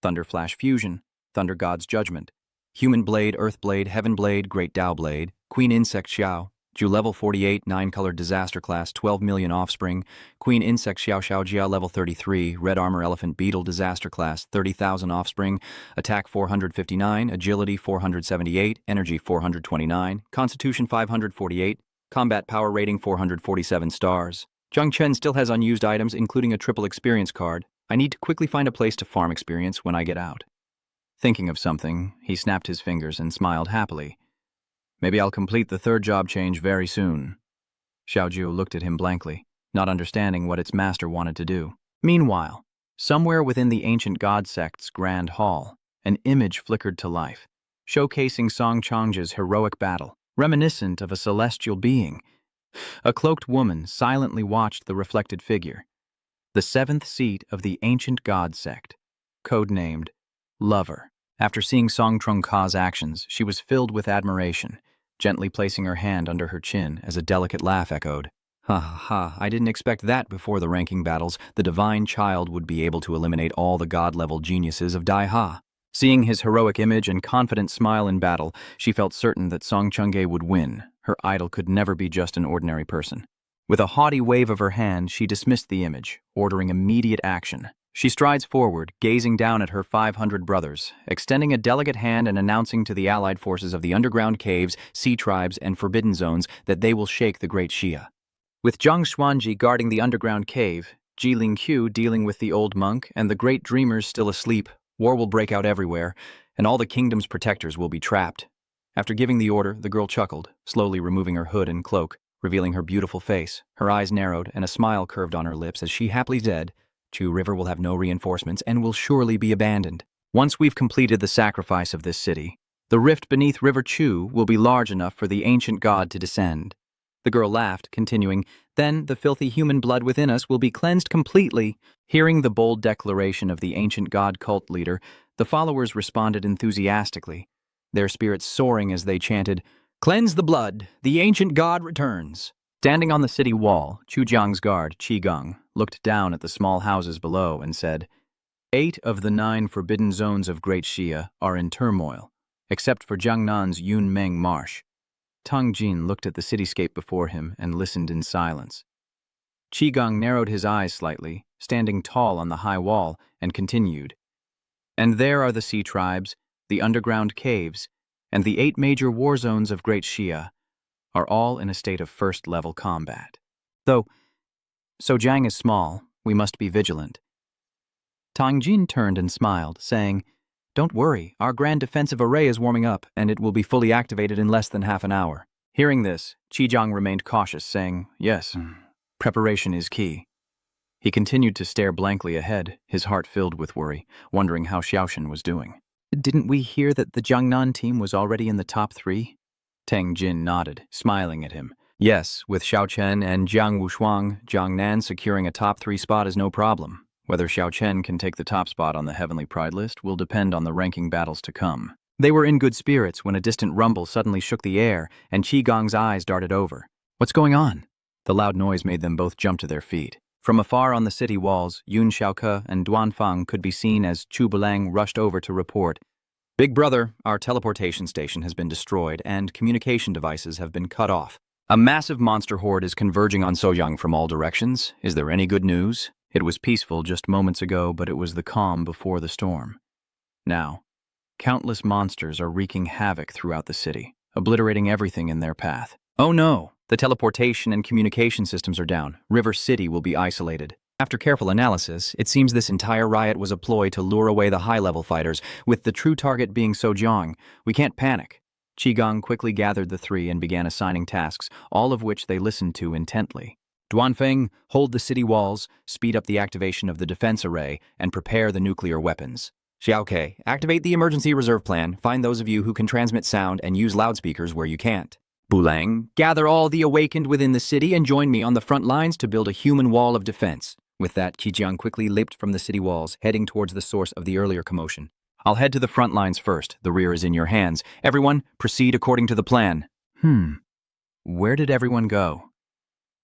Thunder Flash Fusion, Thunder God's Judgment. Human Blade, Earth Blade, Heaven Blade, Great Tao Blade, Queen Insect Xiao, Ju level 48, 9-colored disaster class, 12 million offspring, Queen Insect Xiao Xiao Jia level 33, Red Armor Elephant Beetle disaster class, 30,000 offspring, attack 459, agility 478, energy 429, constitution 548, combat power rating 447 stars. Jung Chen still has unused items, including a triple experience card. I need to quickly find a place to farm experience when I get out. Thinking of something, he snapped his fingers and smiled happily. Maybe I'll complete the third job change very soon. Xiaoju looked at him blankly, not understanding what its master wanted to do. Meanwhile, somewhere within the ancient god sect's grand hall, an image flickered to life, showcasing Song Chang's heroic battle, reminiscent of a celestial being. A cloaked woman silently watched the reflected figure. The seventh seat of the ancient god sect, codenamed Lover. After seeing Song Ka's actions, she was filled with admiration, gently placing her hand under her chin as a delicate laugh echoed. Ha ha ha, I didn't expect that before the ranking battles. The divine child would be able to eliminate all the god-level geniuses of Dai Ha. Seeing his heroic image and confident smile in battle, she felt certain that Song Chang'e would win. Her idol could never be just an ordinary person. With a haughty wave of her hand, she dismissed the image, ordering immediate action. She strides forward, gazing down at her 500 brothers, extending a delicate hand and announcing to the allied forces of the underground caves, sea tribes, and forbidden zones that they will shake the great Xia. With Zhang Xuanji guarding the underground cave, Ji Lingqiu dealing with the old monk, and the great dreamers still asleep, war will break out everywhere, and all the kingdom's protectors will be trapped. After giving the order, the girl chuckled, slowly removing her hood and cloak, revealing her beautiful face. Her eyes narrowed, and a smile curved on her lips as she happily said, Chu River will have no reinforcements and will surely be abandoned. Once we've completed the sacrifice of this city, the rift beneath River Chu will be large enough for the ancient god to descend. The girl laughed, continuing, Then the filthy human blood within us will be cleansed completely. Hearing the bold declaration of the ancient god cult leader, the followers responded enthusiastically, their spirits soaring as they chanted, Cleanse the blood, the ancient god returns. Standing on the city wall, Chujiang's guard, Qigong, looked down at the small houses below and said, 8 of the 9 forbidden zones of Great Xia are in turmoil, except for Jiangnan's Yunmeng Marsh. Tang Jin looked at the cityscape before him and listened in silence. Qigong narrowed his eyes slightly, standing tall on the high wall, and continued, And there are the sea tribes, the underground caves, and the 8 major war zones of Great Xia, are all in a state of first-level combat. So Jiang is small, we must be vigilant. Tang Jin turned and smiled, saying, Don't worry, our grand defensive array is warming up, and it will be fully activated in less than half an hour. Hearing this, Qigong remained cautious, saying, Yes, preparation is key. He continued to stare blankly ahead, his heart filled with worry, wondering how Xiaoshen was doing. Didn't we hear that the Jiangnan team was already in the top 3? Tang Jin nodded, smiling at him. Yes, with Xiao Chen and Jiang Wushuang, Jiangnan securing a top 3 spot is no problem. Whether Xiao Chen can take the top spot on the Heavenly Pride list will depend on the ranking battles to come. They were in good spirits when a distant rumble suddenly shook the air, and Qigong's eyes darted over. What's going on? The loud noise made them both jump to their feet. From afar on the city walls, Yun Xiaoke and Duanfang could be seen as Chu Belang rushed over to report, Big brother, our teleportation station has been destroyed and communication devices have been cut off. A massive monster horde is converging on Soyang from all directions. Is there any good news? It was peaceful just moments ago, but it was the calm before the storm. Now, countless monsters are wreaking havoc throughout the city, obliterating everything in their path. Oh no! The teleportation and communication systems are down. River City will be isolated. After careful analysis, it seems this entire riot was a ploy to lure away the high-level fighters, with the true target being Sojiang. We can't panic. Qigong quickly gathered the 3 and began assigning tasks, all of which they listened to intently. Duanfeng, hold the city walls, speed up the activation of the defense array, and prepare the nuclear weapons. Xiaoke, activate the emergency reserve plan, find those of you who can transmit sound, and use loudspeakers where you can't. Bulang, gather all the awakened within the city and join me on the front lines to build a human wall of defense. With that, Jiang quickly leaped from the city walls, heading towards the source of the earlier commotion. I'll head to the front lines first. The rear is in your hands. Everyone, proceed according to the plan. Where did everyone go?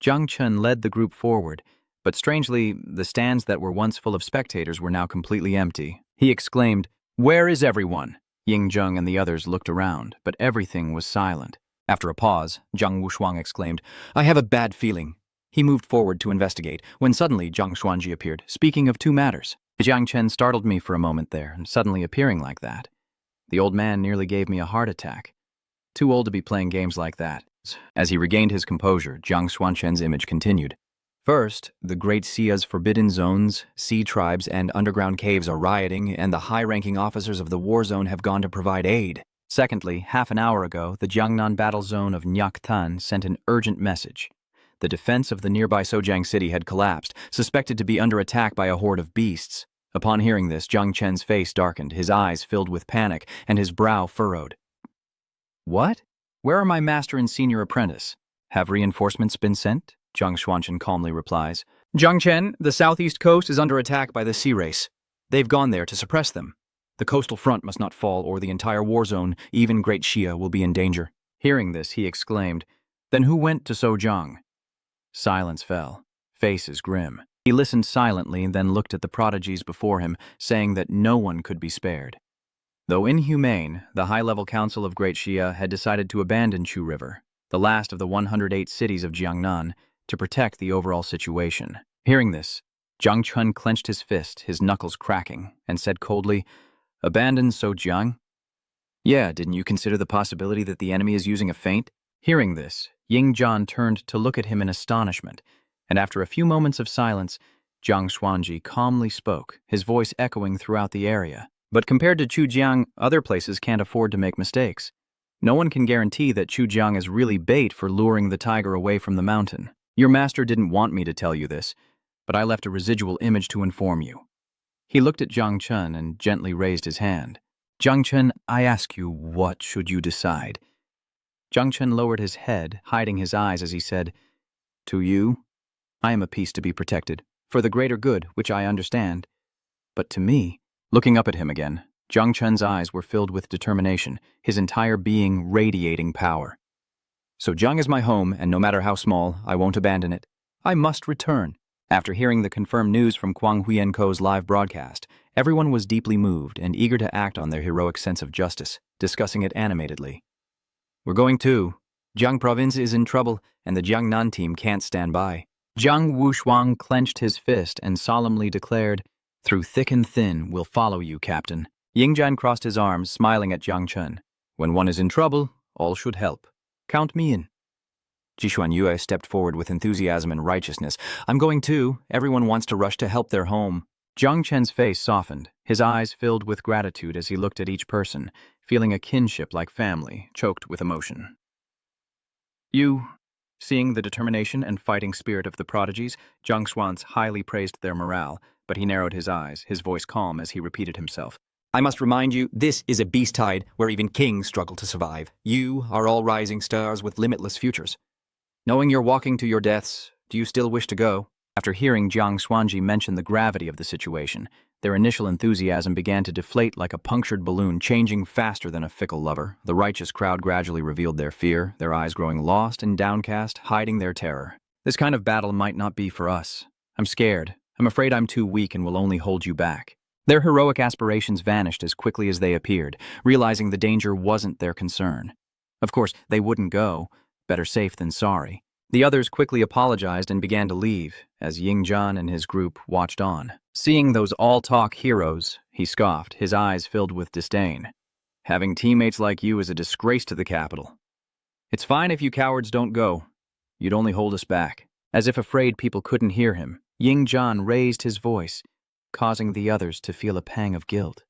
Jung Chen led the group forward, but strangely, the stands that were once full of spectators were now completely empty. He exclaimed, "Where is everyone?" Ying Zheng and the others looked around, but everything was silent. After a pause, Zhang Wushuang exclaimed, "I have a bad feeling." He moved forward to investigate, when suddenly Zhang Xuanji appeared, speaking of two matters. Jiang Chen startled me for a moment there, suddenly appearing like that. The old man nearly gave me a heart attack. Too old to be playing games like that. As he regained his composure, Jiang Xuanchen's image continued. First, the Great Xia's forbidden zones, sea tribes, and underground caves are rioting, and the high-ranking officers of the war zone have gone to provide aid. Secondly, half an hour ago, the Jiangnan battle zone of Nyaktan sent an urgent message. The defense of the nearby Sojiang city had collapsed, suspected to be under attack by a horde of beasts. Upon hearing this, Zhang Chen's face darkened, his eyes filled with panic, and his brow furrowed. What? Where are my master and senior apprentice? Have reinforcements been sent? Zhang Xuanchen calmly replies. Zhang Chen, the southeast coast is under attack by the sea race. They've gone there to suppress them. The coastal front must not fall, or the entire war zone, even Great Xia, will be in danger. Hearing this, he exclaimed, "Then who went to Sojiang?" Silence fell, faces grim. He listened silently and then looked at the prodigies before him, saying that no one could be spared. Though inhumane, the high-level council of Great Xia had decided to abandon Chu River, the last of the 108 cities of Jiangnan, to protect the overall situation. Hearing this, Zhang Chen clenched his fist, his knuckles cracking, and said coldly, "Abandon Sojiang? Yeah, didn't you consider the possibility that the enemy is using a feint?" Hearing this, Ying Zhan turned to look at him in astonishment, and after a few moments of silence, Zhang Xuanji calmly spoke, his voice echoing throughout the area. "But compared to Chujiang, other places can't afford to make mistakes. No one can guarantee that Chujiang is really bait for luring the tiger away from the mountain. Your master didn't want me to tell you this, but I left a residual image to inform you." He looked at Zhang Chen and gently raised his hand. "Zhang Chen, I ask you, what should you decide?" Zhang Chen lowered his head, hiding his eyes as he said, "To you, I am a piece to be protected, for the greater good, which I understand. But to me," looking up at him again, Zhang Chen's eyes were filled with determination, his entire being radiating power. "So Jiang is my home, and no matter how small, I won't abandon it. I must return." After hearing the confirmed news from Kwang Huiyenko's live broadcast, everyone was deeply moved and eager to act on their heroic sense of justice, discussing it animatedly. "We're going too. Jiang province is in trouble, and the Jiangnan team can't stand by." Zhang Wushuang clenched his fist and solemnly declared, "Through thick and thin, we'll follow you, Captain." Ying Zhan crossed his arms, smiling at Zhang Chen. "When one is in trouble, all should help. Count me in." Jishuan Yue stepped forward with enthusiasm and righteousness. "I'm going too. Everyone wants to rush to help their home." Zhang Chen's face softened, his eyes filled with gratitude as he looked at each person, feeling a kinship like family, choked with emotion. "You..." Seeing the determination and fighting spirit of the prodigies, Zhang Xuan's highly praised their morale, but he narrowed his eyes, his voice calm as he repeated himself. "I must remind you, this is a beast tide where even kings struggle to survive. You are all rising stars with limitless futures. Knowing you're walking to your deaths, do you still wish to go?" After hearing Jiang Xuanji mention the gravity of the situation, their initial enthusiasm began to deflate like a punctured balloon, changing faster than a fickle lover. The righteous crowd gradually revealed their fear, their eyes growing lost and downcast, hiding their terror. "This kind of battle might not be for us. I'm scared. I'm afraid I'm too weak and will only hold you back." Their heroic aspirations vanished as quickly as they appeared, realizing the danger wasn't their concern. Of course, they wouldn't go. Better safe than sorry. The others quickly apologized and began to leave, as Ying Zhan and his group watched on. Seeing those all-talk heroes, he scoffed, his eyes filled with disdain. "Having teammates like you is a disgrace to the capital. It's fine if you cowards don't go. You'd only hold us back." As if afraid people couldn't hear him, Ying Zhan raised his voice, causing the others to feel a pang of guilt.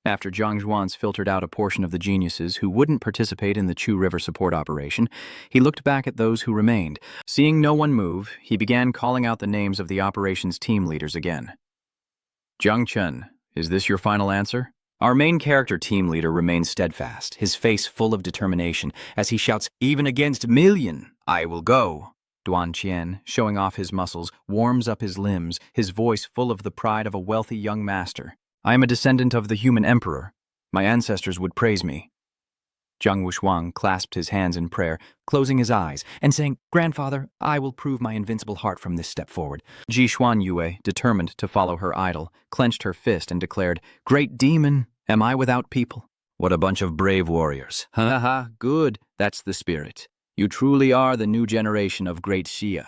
After Zhang Zhuan's filtered out a portion of the geniuses who wouldn't participate in the Chu River support operation, he looked back at those who remained. Seeing no one move, he began calling out the names of the operations team leaders again. "Zhang Chen, is this your final answer?" Our main character team leader remains steadfast, his face full of determination, as he shouts, "Even against million, I will go." Jung Chen, showing off his muscles, warms up his limbs, his voice full of the pride of a wealthy young master. I am a descendant of the human emperor. My ancestors would praise me. Zhang Wushuang clasped his hands in prayer, closing his eyes, and saying, Grandfather, I will prove my invincible heart from this step forward. Ji Xuan Yue, determined to follow her idol, clenched her fist and declared, Great demon, am I without people? What a bunch of brave warriors. Ha ha, good, that's the spirit. You truly are the new generation of great Xia.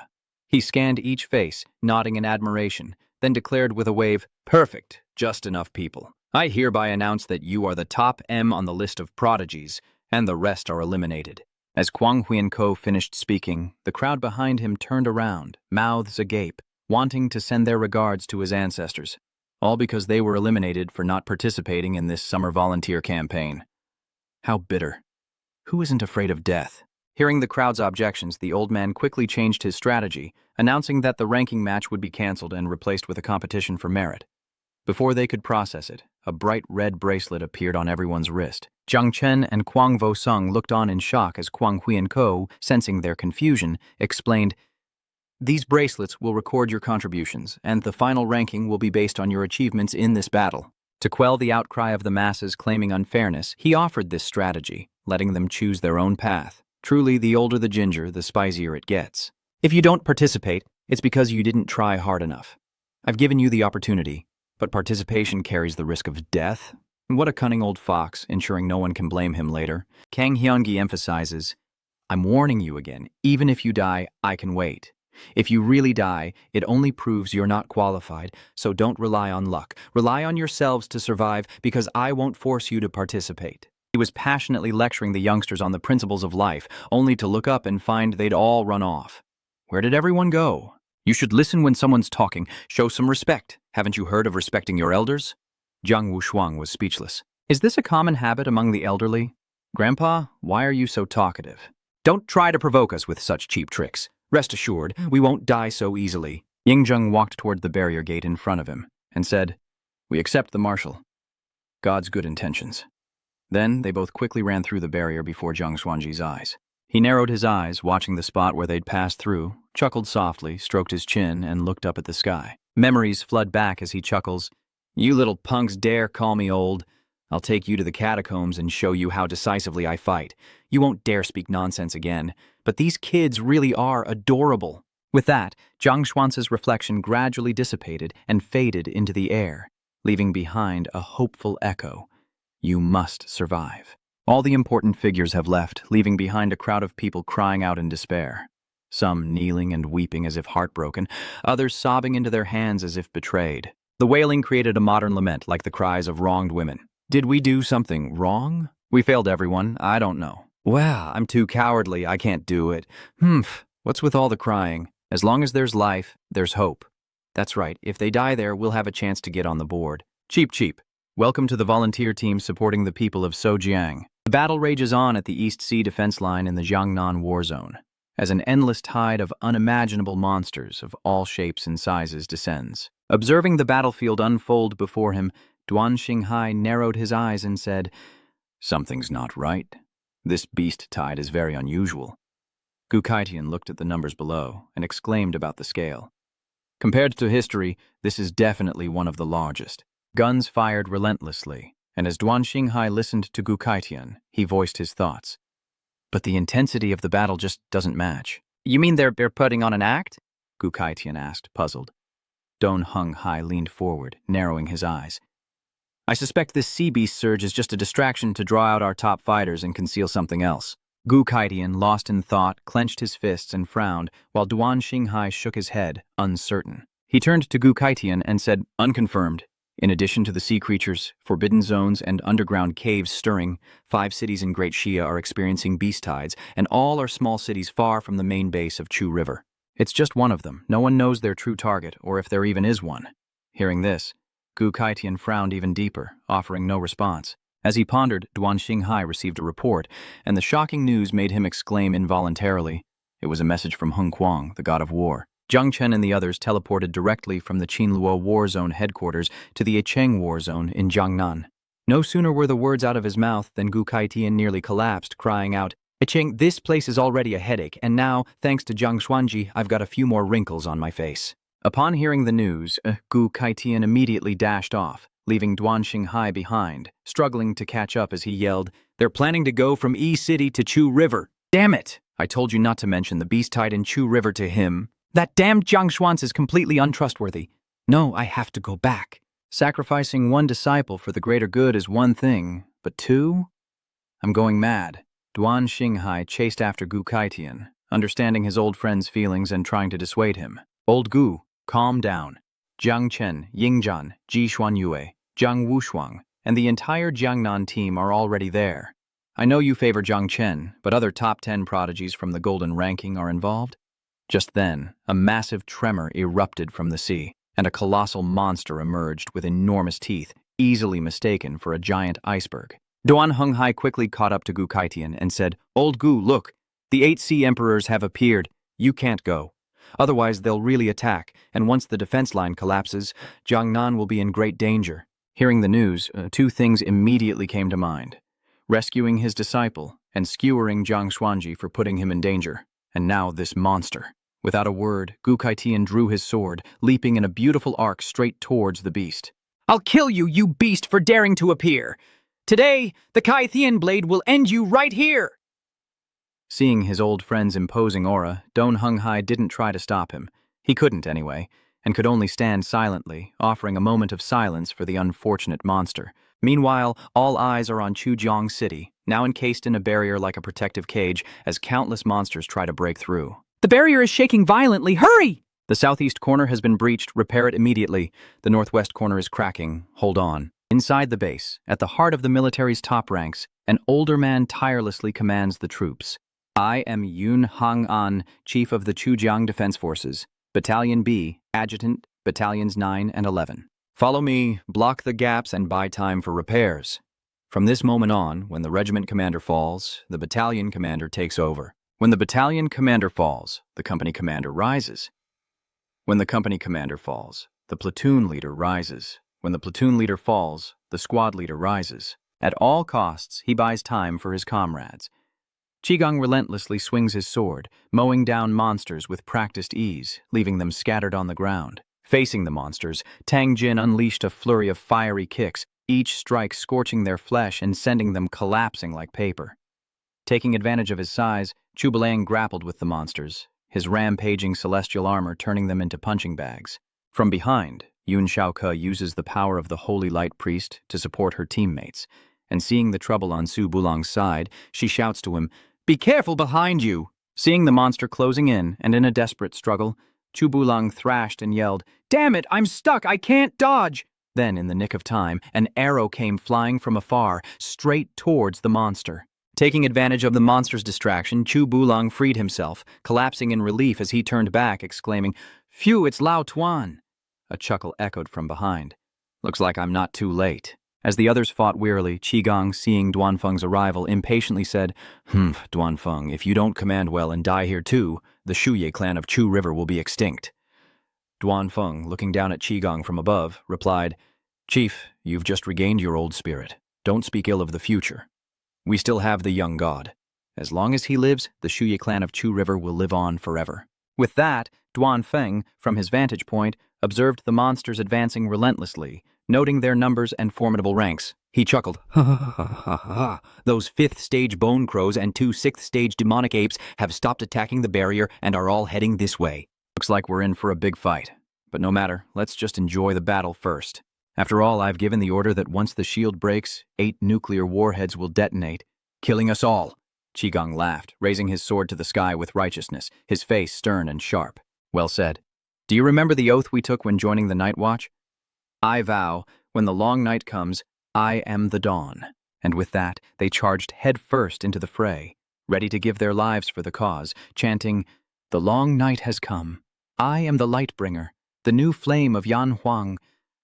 He scanned each face, nodding in admiration, then declared with a wave, Perfect, just enough people. I hereby announce that you are the top M on the list of prodigies, and the rest are eliminated. As Kwang Huiyanko finished speaking, the crowd behind him turned around, mouths agape, wanting to send their regards to his ancestors, all because they were eliminated for not participating in this summer volunteer campaign. How bitter. Who isn't afraid of death? Hearing the crowd's objections, the old man quickly changed his strategy, announcing that the ranking match would be canceled and replaced with a competition for merit. Before they could process it, a bright red bracelet appeared on everyone's wrist. Jung Chen and Kwang Vo-sung looked on in shock as Kwang Huiyanko, sensing their confusion, explained, These bracelets will record your contributions, and the final ranking will be based on your achievements in this battle. To quell the outcry of the masses claiming unfairness, he offered this strategy, letting them choose their own path. Truly, the older the ginger, the spicier it gets. If you don't participate, it's because you didn't try hard enough. I've given you the opportunity, but participation carries the risk of death. What a cunning old fox, ensuring no one can blame him later. Kang Hyungi emphasizes, I'm warning you again, even if you die, I can wait. If you really die, it only proves you're not qualified, so don't rely on luck. Rely on yourselves to survive, because I won't force you to participate. He was passionately lecturing the youngsters on the principles of life, only to look up and find they'd all run off. Where did everyone go? You should listen when someone's talking. Show some respect. Haven't you heard of respecting your elders? Zhang Wushuang was speechless. Is this a common habit among the elderly? Grandpa, why are you so talkative? Don't try to provoke us with such cheap tricks. Rest assured, we won't die so easily. Yingzheng walked toward the barrier gate in front of him and said, We accept the marshal. God's good intentions. Then they both quickly ran through the barrier before Zhang Xuanji's eyes. He narrowed his eyes, watching the spot where they'd passed through, chuckled softly, stroked his chin, and looked up at the sky. Memories flood back as he chuckles. You little punks dare call me old. I'll take you to the catacombs and show you how decisively I fight. You won't dare speak nonsense again. But these kids really are adorable. With that, Zhang Xuance's reflection gradually dissipated and faded into the air, leaving behind a hopeful echo. You must survive. All the important figures have left, leaving behind a crowd of people crying out in despair. Some kneeling and weeping as if heartbroken, others sobbing into their hands as if betrayed. The wailing created a modern lament like the cries of wronged women. Did we do something wrong? We failed everyone, I don't know. Well, I'm too cowardly, I can't do it. What's with all the crying? As long as there's life, there's hope. That's right, if they die there, we'll have a chance to get on the board. Cheap. Welcome to the volunteer team supporting the people of Sojiang. The battle rages on at the East Sea defense line in the Jiangnan war zone, as an endless tide of unimaginable monsters of all shapes and sizes descends. Observing the battlefield unfold before him, Duan Xinghai narrowed his eyes and said, Something's not right. This beast tide is very unusual. Gu Kaitian looked at the numbers below and exclaimed about the scale. Compared to history, this is definitely one of the largest. Guns fired relentlessly, and as Duan Xinghai listened to Gu Kaitian, he voiced his thoughts. But the intensity of the battle just doesn't match. You mean they're putting on an act? Gu Kaitian asked, puzzled. Don Hung Hai leaned forward, narrowing his eyes. I suspect this sea beast surge is just a distraction to draw out our top fighters and conceal something else. Gu Kaitian, lost in thought, clenched his fists and frowned, while Duan Xinghai shook his head, uncertain. He turned to Gu Kaitian and said, Unconfirmed. In addition to the sea creatures, forbidden zones, and underground caves stirring, 5 cities in Great Xia are experiencing beast tides, and all are small cities far from the main base of Chu River. It's just one of them. No one knows their true target, or if there even is one. Hearing this, Gu Kaitian frowned even deeper, offering no response. As he pondered, Duan Xinghai received a report, and the shocking news made him exclaim involuntarily. It was a message from Hung Kuang, the god of war. Jung Chen and the others teleported directly from the Qinluo War Zone headquarters to the Yecheng War Zone in Jiangnan. No sooner were the words out of his mouth than Gu Kaitian nearly collapsed, crying out, Ching, this place is already a headache, and now, thanks to Jiang Xuanji, I've got a few more wrinkles on my face. Upon hearing the news, Gu Kaitian immediately dashed off, leaving Duan Xinghai behind, struggling to catch up as he yelled, "They're planning to go from E City to Chu River. Damn it! I told you not to mention the beast tied in Chu River to him. That damned Jiang Xuanzi is completely untrustworthy. No, I have to go back. Sacrificing one disciple for the greater good is one thing, but two? I'm going mad." Duan Xinghai chased after Gu Kaitian, understanding his old friend's feelings and trying to dissuade him. "Old Gu, calm down. Jiang Chen, Yingzhan, Ji Xuanyue, Jiang Wushuang, and the entire Jiangnan team are already there. I know you favor Jiang Chen, but other top 10 prodigies from the golden ranking are involved." Just then, a massive tremor erupted from the sea, and a colossal monster emerged with enormous teeth, easily mistaken for a giant iceberg. Duan Henghai quickly caught up to Gu Kaitian and said, "Old Gu, look, the 8 sea emperors have appeared. You can't go. Otherwise, they'll really attack, and once the defense line collapses, Jiangnan will be in great danger." Hearing the news, two things immediately came to mind: rescuing his disciple and skewering Jiang Xuanji for putting him in danger. And now this monster. Without a word, Gu Kaitian drew his sword, leaping in a beautiful arc straight towards the beast. "I'll kill you, you beast, for daring to appear! Today, the Kaithian blade will end you right here!" Seeing his old friend's imposing aura, Don Henghai didn't try to stop him. He couldn't anyway, and could only stand silently, offering a moment of silence for the unfortunate monster. Meanwhile, all eyes are on Chujiang City, now encased in a barrier like a protective cage, as countless monsters try to break through. "The barrier is shaking violently! Hurry!" "The southeast corner has been breached. Repair it immediately. The northwest corner is cracking. Hold on." Inside the base, at the heart of the military's top ranks, an older man tirelessly commands the troops. "I am Yun Hang-an, Chief of the Chujiang Defense Forces. Battalion B, Adjutant, Battalions 9 and 11. Follow me, block the gaps, and buy time for repairs." From this moment on, when the regiment commander falls, the battalion commander takes over. When the battalion commander falls, the company commander rises. When the company commander falls, the platoon leader rises. When the platoon leader falls, the squad leader rises. At all costs, he buys time for his comrades. Qigong relentlessly swings his sword, mowing down monsters with practiced ease, leaving them scattered on the ground. Facing the monsters, Tang Jin unleashed a flurry of fiery kicks, each strike scorching their flesh and sending them collapsing like paper. Taking advantage of his size, Chu Belang grappled with the monsters, his rampaging celestial armor turning them into punching bags. From behind, Yun Shaoke uses the power of the Holy Light Priest to support her teammates, and seeing the trouble on Su Bulang's side, she shouts to him, "Be careful behind you!" Seeing the monster closing in and in a desperate struggle, Chu Bulang thrashed and yelled, "Damn it, I'm stuck, I can't dodge!" Then, in the nick of time, an arrow came flying from afar, straight towards the monster. Taking advantage of the monster's distraction, Chu Bulang freed himself, collapsing in relief as he turned back, exclaiming, "Phew, it's Lao Tuan!" A chuckle echoed from behind. "Looks like I'm not too late." As the others fought wearily, Qigong, seeing Duanfeng's arrival, impatiently said, "Duanfeng, if you don't command well and die here too, the Shuye clan of Chu River will be extinct." Duanfeng, looking down at Qigong from above, replied, "Chief, you've just regained your old spirit. Don't speak ill of the future. We still have the young god. As long as he lives, the Shuye clan of Chu River will live on forever." With that, Duanfeng, from his vantage point, observed the monsters advancing relentlessly, noting their numbers and formidable ranks. He chuckled, "Ha ha ha ha ha. Those 5th-stage bone crows and 2 6th-stage demonic apes have stopped attacking the barrier and are all heading this way. Looks like we're in for a big fight. But no matter, let's just enjoy the battle first. After all, I've given the order that once the shield breaks, 8 nuclear warheads will detonate, killing us all." Qigong laughed, raising his sword to the sky with righteousness, his face stern and sharp. "Well said. Do you remember the oath we took when joining the Night Watch? I vow, when the long night comes, I am the dawn." And with that, they charged head-first into the fray, ready to give their lives for the cause, chanting, "The long night has come. I am the light-bringer, the new flame of Yan Huang.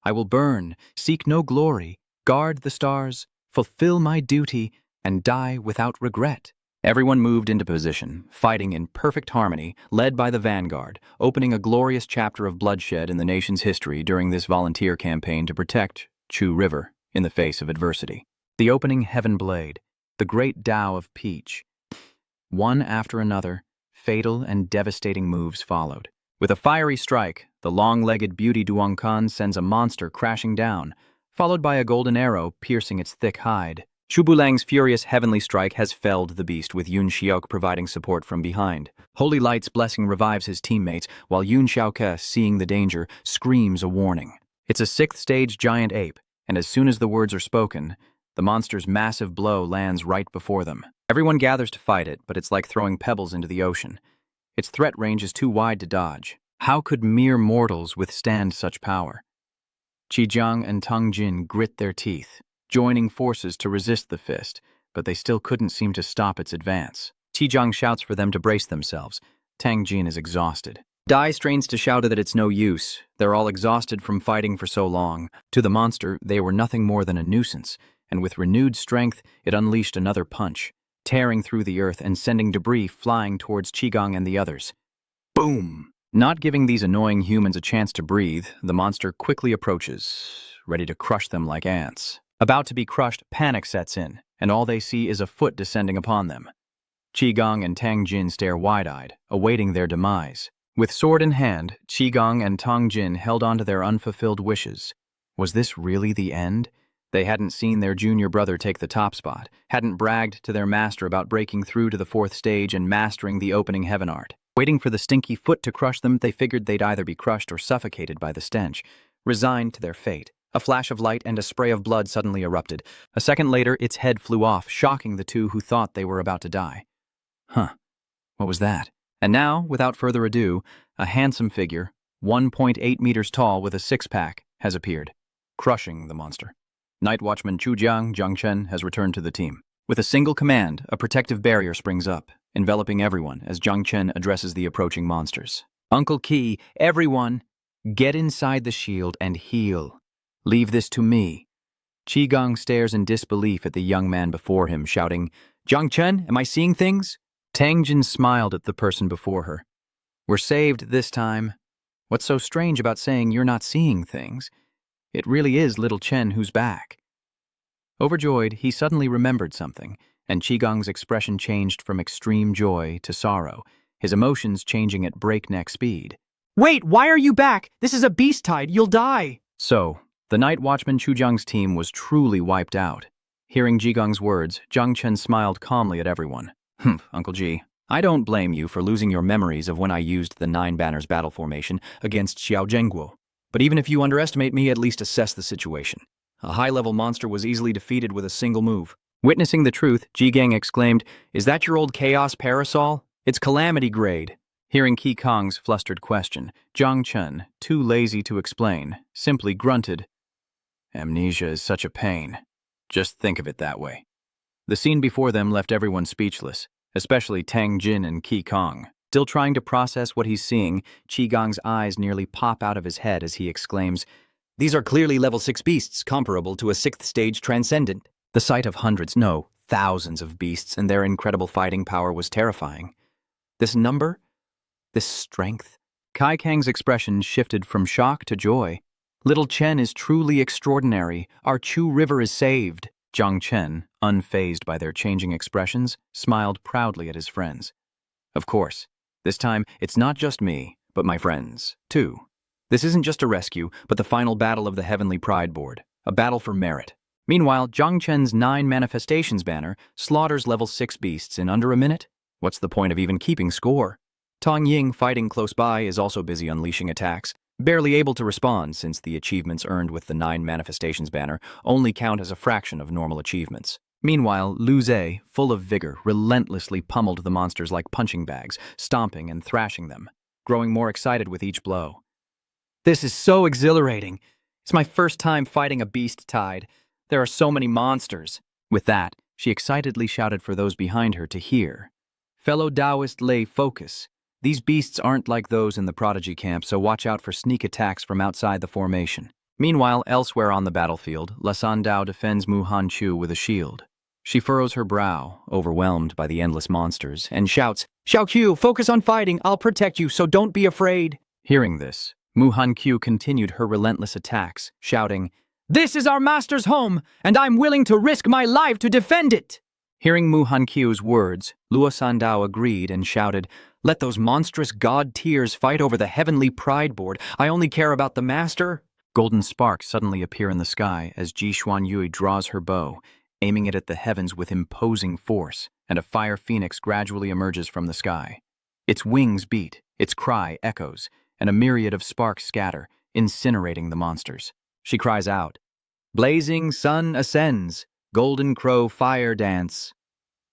I will burn, seek no glory, guard the stars, fulfill my duty, and die without regret." Everyone moved into position, fighting in perfect harmony, led by the vanguard, opening a glorious chapter of bloodshed in the nation's history during this volunteer campaign to protect Chu River in the face of adversity. The opening heaven blade, the great Tao of Peach. One after another, fatal and devastating moves followed. With a fiery strike, the long-legged beauty Duongkan sends a monster crashing down, followed by a golden arrow piercing its thick hide. Chubulang's furious heavenly strike has felled the beast, with Yun Xiaok providing support from behind. Holy Light's blessing revives his teammates, while Yun Xiaoke, seeing the danger, screams a warning. It's a 6th-stage giant ape, and as soon as the words are spoken, the monster's massive blow lands right before them. Everyone gathers to fight it, but it's like throwing pebbles into the ocean. Its threat range is too wide to dodge. How could mere mortals withstand such power? Qi and Tang Jin grit their teeth, joining forces to resist the fist, but they still couldn't seem to stop its advance. Qi shouts for them to brace themselves. Tang Jin is exhausted. Dai strains to shout that it's no use. They're all exhausted from fighting for so long. To the monster, they were nothing more than a nuisance, and with renewed strength, it unleashed another punch, tearing through the earth and sending debris flying towards Qi and the others. Boom! Not giving these annoying humans a chance to breathe, the monster quickly approaches, ready to crush them like ants. About to be crushed, panic sets in, and all they see is a foot descending upon them. Qi and Tang Jin stare wide-eyed, awaiting their demise. With sword in hand, Qi and Tang Jin held on to their unfulfilled wishes. Was this really the end? They hadn't seen their junior brother take the top spot, hadn't bragged to their master about breaking through to the 4th stage and mastering the opening heaven art. Waiting for the stinky foot to crush them, they figured they'd either be crushed or suffocated by the stench, resigned to their fate. A flash of light and a spray of blood suddenly erupted. A second later, its head flew off, shocking the two who thought they were about to die. Huh. What was that? And now, without further ado, a handsome figure, 1.8 meters tall with a six-pack, has appeared, crushing the monster. Night Watchman Jung Chen has returned to the team. With a single command, a protective barrier springs up, enveloping everyone as Jung Chen addresses the approaching monsters. Uncle Qi, everyone, get inside the shield and heal. Leave this to me. Qi stares in disbelief at the young man before him, shouting, Jung Chen, am I seeing things? Tang Jin smiled at the person before her. We're saved this time. What's so strange about saying you're not seeing things? It really is little Chen who's back. Overjoyed, he suddenly remembered something, and Qigong's expression changed from extreme joy to sorrow, his emotions changing at breakneck speed. Wait, why are you back? This is a beast tide, you'll die! So, the Night Watchman Chujung's team was truly wiped out. Hearing Qigong's words, Jung Chen smiled calmly at everyone. Humph, Uncle G. I don't blame you for losing your memories of when I used the 9 banners battle formation against Xiao Zhengguo. But even if you underestimate me, at least assess the situation. A high-level monster was easily defeated with a single move. Witnessing the truth, Ji exclaimed, Is that your old Chaos Parasol? It's Calamity grade. Hearing Qi Kong's flustered question, Jung Chen, too lazy to explain, simply grunted, Amnesia is such a pain. Just think of it that way. The scene before them left everyone speechless, especially Tang Jin and Qi Kong. Still trying to process what he's seeing, Qigong's eyes nearly pop out of his head as he exclaims, These are clearly level 6 beasts, comparable to a 6th stage transcendent. The sight of hundreds, no, thousands of beasts and their incredible fighting power was terrifying. This number? This strength? Kai Kang's expression shifted from shock to joy. Little Chen is truly extraordinary. Our Chu River is saved. Jung Chen, unfazed by their changing expressions, smiled proudly at his friends. Of course, this time it's not just me, but my friends, too. This isn't just a rescue, but the final battle of the Heavenly Pride Board, a battle for merit. Meanwhile, Jung Chen's 9 manifestations banner slaughters level 6 beasts in under a minute. What's the point of even keeping score? Tong Ying, fighting close by, is also busy unleashing attacks, barely able to respond since the achievements earned with the 9 manifestations banner only count as a fraction of normal achievements. Meanwhile, Lu Zhe, full of vigor, relentlessly pummeled the monsters like punching bags, stomping and thrashing them, growing more excited with each blow. This is so exhilarating. It's my first time fighting a beast tide. There are so many monsters. With that, she excitedly shouted for those behind her to hear. Fellow Taoist lay focus. These beasts aren't like those in the prodigy camp, so watch out for sneak attacks from outside the formation. Meanwhile, elsewhere on the battlefield, Lasan Dao defends Mu Hanqiu with a shield. She furrows her brow, overwhelmed by the endless monsters, and shouts, Xiaoqiu, focus on fighting, I'll protect you, so don't be afraid. Hearing this, Mu Hanqiu continued her relentless attacks, shouting, This is our master's home, and I'm willing to risk my life to defend it. Hearing Mu Hanqiu's words, Luo Sandao agreed and shouted, "Let those monstrous god tears fight over the heavenly pride board. I only care about the master." Golden sparks suddenly appear in the sky as Ji Xuanyui draws her bow, aiming it at the heavens with imposing force, and a fire phoenix gradually emerges from the sky. Its wings beat, its cry echoes, and a myriad of sparks scatter, incinerating the monsters. She cries out, "Blazing sun ascends, golden crow fire dance."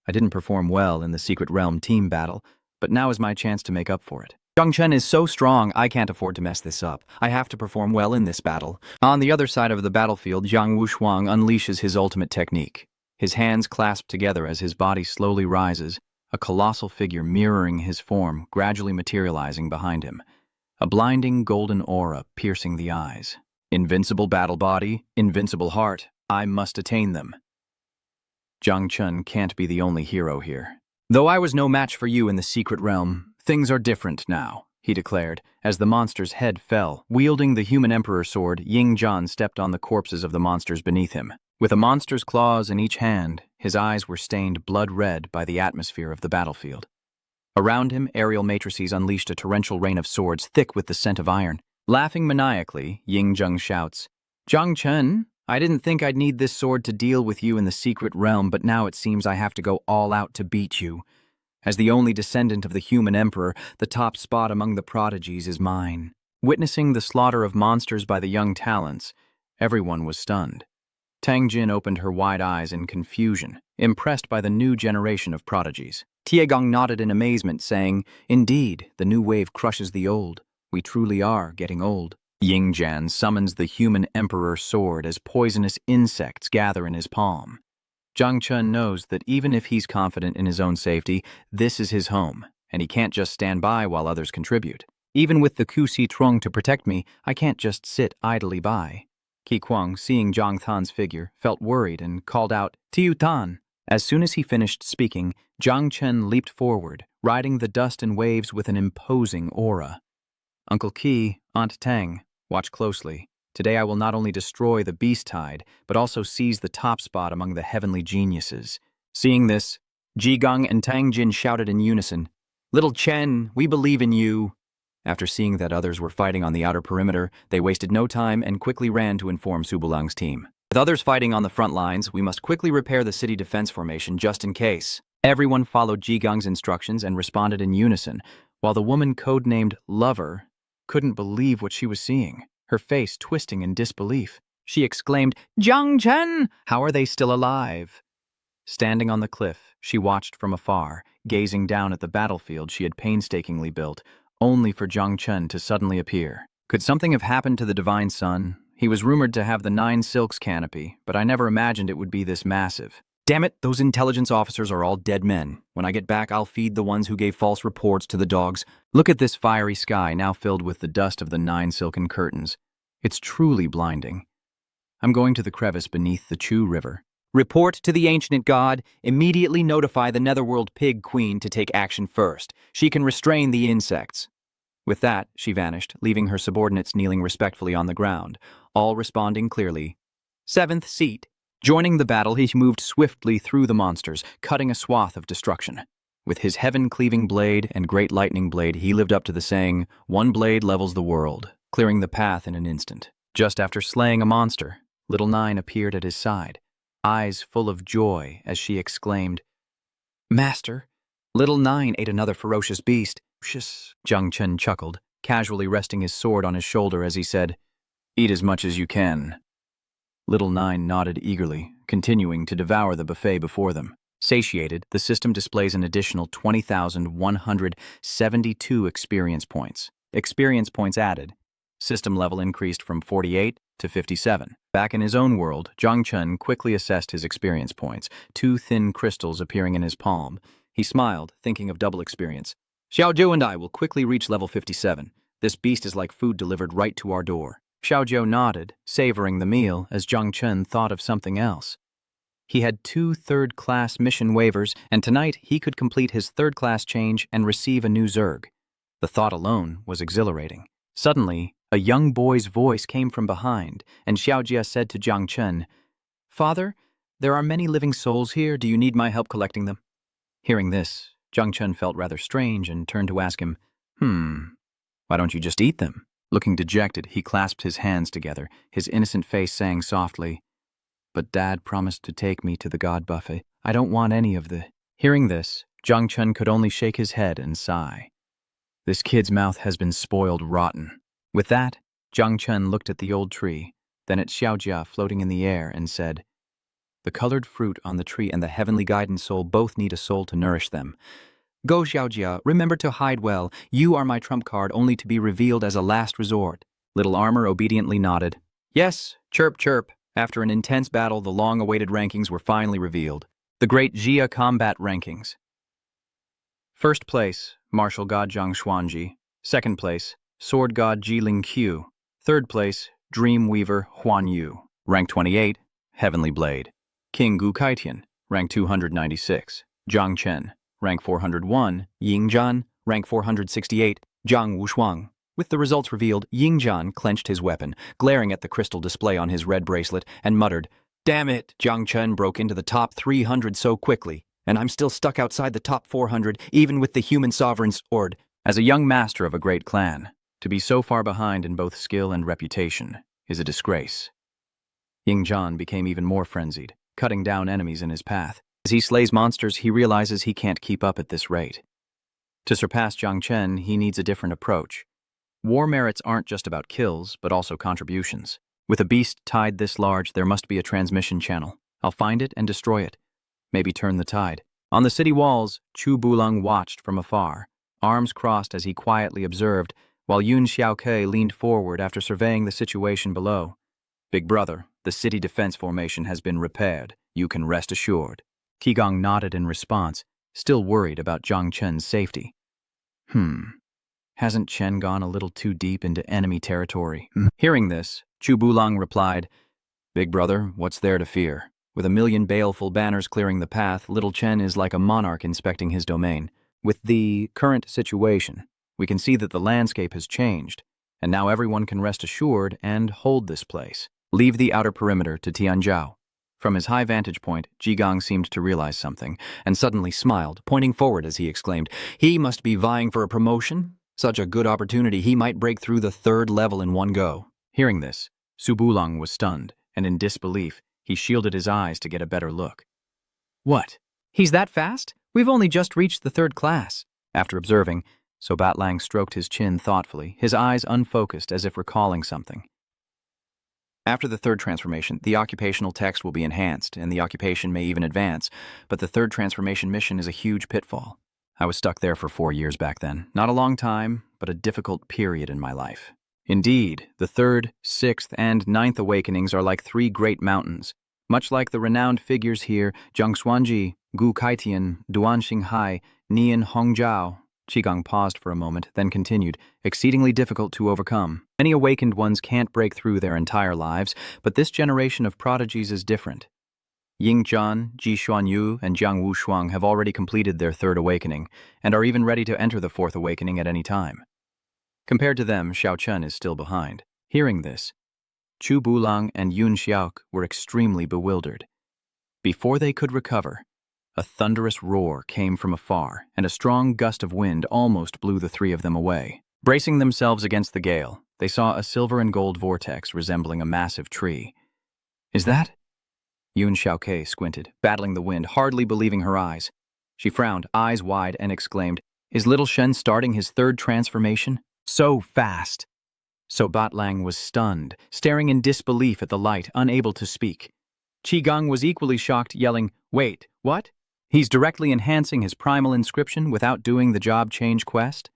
I didn't perform well in the Secret Realm team battle, but now is my chance to make up for it. Jung Chen is so strong, I can't afford to mess this up. I have to perform well in this battle. On the other side of the battlefield, Jiang Wushuang unleashes his ultimate technique. His hands clasp together as his body slowly rises, a colossal figure mirroring his form, gradually materializing behind him. A blinding golden aura piercing the eyes. Invincible battle body, invincible heart. I must attain them. Jung Chen can't be the only hero here. Though I was no match for you in the Secret Realm, things are different now, he declared, as the monster's head fell. Wielding the human emperor sword, Ying Zhan stepped on the corpses of the monsters beneath him. With a monster's claws in each hand, his eyes were stained blood red by the atmosphere of the battlefield. Around him, aerial matrices unleashed a torrential rain of swords thick with the scent of iron. Laughing maniacally, Ying Zheng shouts, "Jung Chen, I didn't think I'd need this sword to deal with you in the Secret Realm, but now it seems I have to go all out to beat you. As the only descendant of the human emperor, the top spot among the prodigies is mine." Witnessing the slaughter of monsters by the young talents, everyone was stunned. Tang Jin opened her wide eyes in confusion, impressed by the new generation of prodigies. Tiegong nodded in amazement, saying, "Indeed, the new wave crushes the old. We truly are getting old." Ying Zhan summons the human emperor sword as poisonous insects gather in his palm. Jung Chen knows that even if he's confident in his own safety, this is his home, and he can't just stand by while others contribute. Even with the Ku Si Trung to protect me, I can't just sit idly by. Qi Kuang, seeing Zhang Tan's figure, felt worried and called out, "Tiu Tan!" As soon as he finished speaking, Jung Chen leaped forward, riding the dust and waves with an imposing aura. "Uncle Qi, Aunt Tang, watch closely. Today I will not only destroy the beast tide, but also seize the top spot among the heavenly geniuses." Seeing this, Ji Gong and Tang Jin shouted in unison, "Little Chen, we believe in you." After seeing that others were fighting on the outer perimeter, they wasted no time and quickly ran to inform Su Bulang's team. With others fighting on the front lines, we must quickly repair the city defense formation just in case. Everyone followed Ji Gong's instructions and responded in unison, while the woman codenamed Lover couldn't believe what she was seeing, her face twisting in disbelief. She exclaimed, "Jung Chen, how are they still alive?" Standing on the cliff, she watched from afar, gazing down at the battlefield she had painstakingly built, only for Jung Chen to suddenly appear. Could something have happened to the Divine Son? He was rumored to have the 9 Silks canopy, but I never imagined it would be this massive. Damn it, those intelligence officers are all dead men. When I get back, I'll feed the ones who gave false reports to the dogs. Look at this fiery sky now filled with the dust of the 9 silken curtains. It's truly blinding. I'm going to the crevice beneath the Chu River. Report to the ancient god. Immediately notify the Netherworld Pig Queen to take action first. She can restrain the insects. With that, she vanished, leaving her subordinates kneeling respectfully on the ground, all responding clearly. 7th seat. Joining the battle, he moved swiftly through the monsters, cutting a swath of destruction. With his heaven-cleaving blade and great lightning blade, he lived up to the saying, "One blade levels the world," clearing the path in an instant. Just after slaying a monster, Little Nine appeared at his side, eyes full of joy as she exclaimed, "Master, Little Nine ate another ferocious beast." Jung Chen chuckled, casually resting his sword on his shoulder as he said, "Eat as much as you can." Little Nine nodded eagerly, continuing to devour the buffet before them. Satiated, the system displays an additional 20,172 experience points. Experience points added. System level increased from 48 to 57. Back in his own world, Jung Chen quickly assessed his experience points, 2 thin crystals appearing in his palm. He smiled, thinking of double experience. "Xiaojiu and I will quickly reach level 57. This beast is like food delivered right to our door." Xiaojiu nodded, savoring the meal as Jung Chen thought of something else. He had 2 third-class mission waivers, and tonight he could complete his third-class change and receive a new Zerg. The thought alone was exhilarating. Suddenly, a young boy's voice came from behind, and Xiaojia said to Jung Chen, "Father, There are many living souls here. Do you need my help collecting them? Hearing this, Jung Chen felt rather strange and turned to ask him, why don't you just eat them? Looking dejected, he clasped his hands together, his innocent face saying softly, but Dad promised to take me to the God buffet. I don't want any of the... Hearing this, Jung Chen could only shake his head and sigh. This kid's mouth has been spoiled rotten. With that, Jung Chen looked at the old tree, then at Xiaojia floating in the air and said, the colored fruit on the tree and the heavenly guidance soul both need a soul to nourish them. Go, Xiaojia, remember to hide well. You are my trump card, only to be revealed as a last resort. Little Armor obediently nodded. Yes, chirp, chirp. After an intense battle, the long-awaited rankings were finally revealed. The Great Jia Combat Rankings. First place, Martial God Zhang Xuanji. Second place, Sword God Jiling Qiu. Third place, Dream Weaver Huan Yu. Rank 28, Heavenly Blade. King Gu Kaitian, rank 296. Jung Chen, rank 401. Ying Zhan, rank 468. Zhang Wushuang. With the results revealed, Ying Zhan clenched his weapon, glaring at the crystal display on his red bracelet, and muttered, Damn it! Jung Chen broke into the top 300 so quickly, and I'm still stuck outside the top 400, even with the human sovereign's sword. As a young master of a great clan, to be so far behind in both skill and reputation is a disgrace. Ying Zhan became even more frenzied, cutting down enemies in his path. As he slays monsters, he realizes he can't keep up at this rate. To surpass Jung Chen, he needs a different approach. War merits aren't just about kills, but also contributions. With a beast tied this large, there must be a transmission channel. I'll find it and destroy it. Maybe turn the tide. On the city walls, Chu Bulong watched from afar, arms crossed as he quietly observed, while Yun Xiaoke leaned forward after surveying the situation below. Big brother, the city defense formation has been repaired. You can rest assured. Qigong nodded in response, still worried about Jung Chen's safety. Hasn't Chen gone a little too deep into enemy territory? Hearing this, Chu Bulong replied, Big brother, what's there to fear? With a million baleful banners clearing the path, little Chen is like a monarch inspecting his domain. With the current situation, we can see that the landscape has changed, and now everyone can rest assured and hold this place. Leave the outer perimeter to Tianzhao. From his high vantage point, Qigong seemed to realize something, and suddenly smiled, pointing forward as he exclaimed, He must be vying for a promotion? Such a good opportunity, he might break through the 3rd level in one go. Hearing this, Su Bulong was stunned, and in disbelief, he shielded his eyes to get a better look. What? He's that fast? We've only just reached the 3rd class. After observing, So Batlang stroked his chin thoughtfully, his eyes unfocused as if recalling something. After the 3rd transformation, the occupational text will be enhanced, and the occupation may even advance, but the 3rd transformation mission is a huge pitfall. I was stuck there for 4 years back then. Not a long time, but a difficult period in my life. Indeed, the 3rd, 6th, and 9th awakenings are like 3 great mountains. Much like the renowned figures here, Zhang Xuanji, Gu Kaitian, Duan Xinghai, Nian Hongzhao. Qigong paused for a moment, then continued, exceedingly difficult to overcome. Many awakened ones can't break through their entire lives, but this generation of prodigies is different. Ying Zhan, Ji Xuanyu, and Jiang Wushuang have already completed their 3rd awakening, and are even ready to enter the 4th awakening at any time. Compared to them, Xiao Chen is still behind. Hearing this, Chu Bulong and Yun Xiaok were extremely bewildered. Before they could recover, a thunderous roar came from afar, and a strong gust of wind almost blew the 3 of them away. Bracing themselves against the gale, they saw a silver and gold vortex resembling a massive tree. Is that? Yun Xiaoke squinted, battling the wind, hardly believing her eyes. She frowned, eyes wide, and exclaimed, Is little Shen starting his 3rd transformation? So fast! So Batlang was stunned, staring in disbelief at the light, unable to speak. Qigong was equally shocked, yelling, Wait, what? He's directly enhancing his primal inscription without doing the job change quest?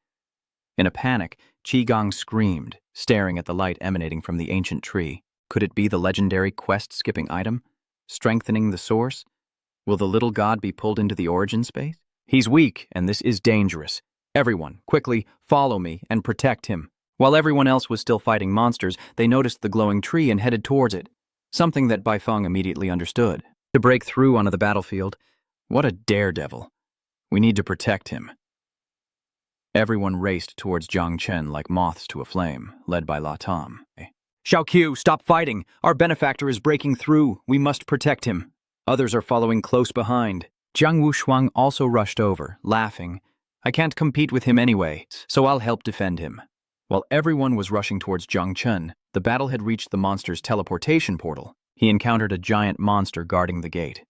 In a panic, Qigong screamed, staring at the light emanating from the ancient tree. Could it be the legendary quest-skipping item? Strengthening the source? Will the little god be pulled into the origin space? He's weak, and this is dangerous. Everyone, quickly, follow me and protect him. While everyone else was still fighting monsters, they noticed the glowing tree and headed towards it, something that Baifeng immediately understood. To break through onto the battlefield? What a daredevil. We need to protect him. Everyone raced towards Zhang Chen like moths to a flame, led by La Tam. Xiao Qiu, stop fighting! Our benefactor is breaking through. We must protect him. Others are following close behind. Jiang Wushuang also rushed over, laughing. I can't compete with him anyway, so I'll help defend him. While everyone was rushing towards Jung Chen, the battle had reached the monster's teleportation portal. He encountered a giant monster guarding the gate.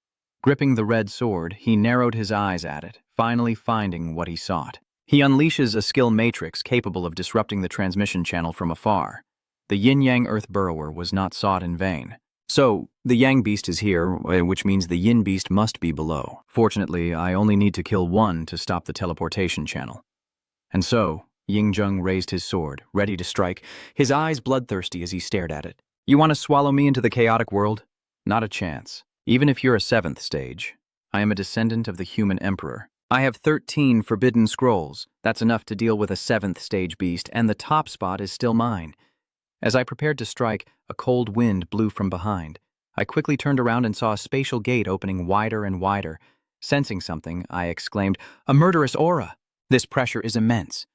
Gripping the red sword, he narrowed his eyes at it, finally finding what he sought. He unleashes a skill matrix capable of disrupting the transmission channel from afar. The yin-yang earth burrower was not sought in vain. So, the yang beast is here, which means the yin beast must be below. Fortunately, I only need to kill one to stop the teleportation channel. And so, Ying-jung raised his sword, ready to strike, his eyes bloodthirsty as he stared at it. You want to swallow me into the chaotic world? Not a chance. Even if you're a 7th stage. I am a descendant of the human emperor. I have 13 forbidden scrolls. That's enough to deal with a 7th stage beast, and the top spot is still mine. As I prepared to strike, a cold wind blew from behind. I quickly turned around and saw a spatial gate opening wider and wider. Sensing something, I exclaimed, "A murderous aura! This pressure is immense."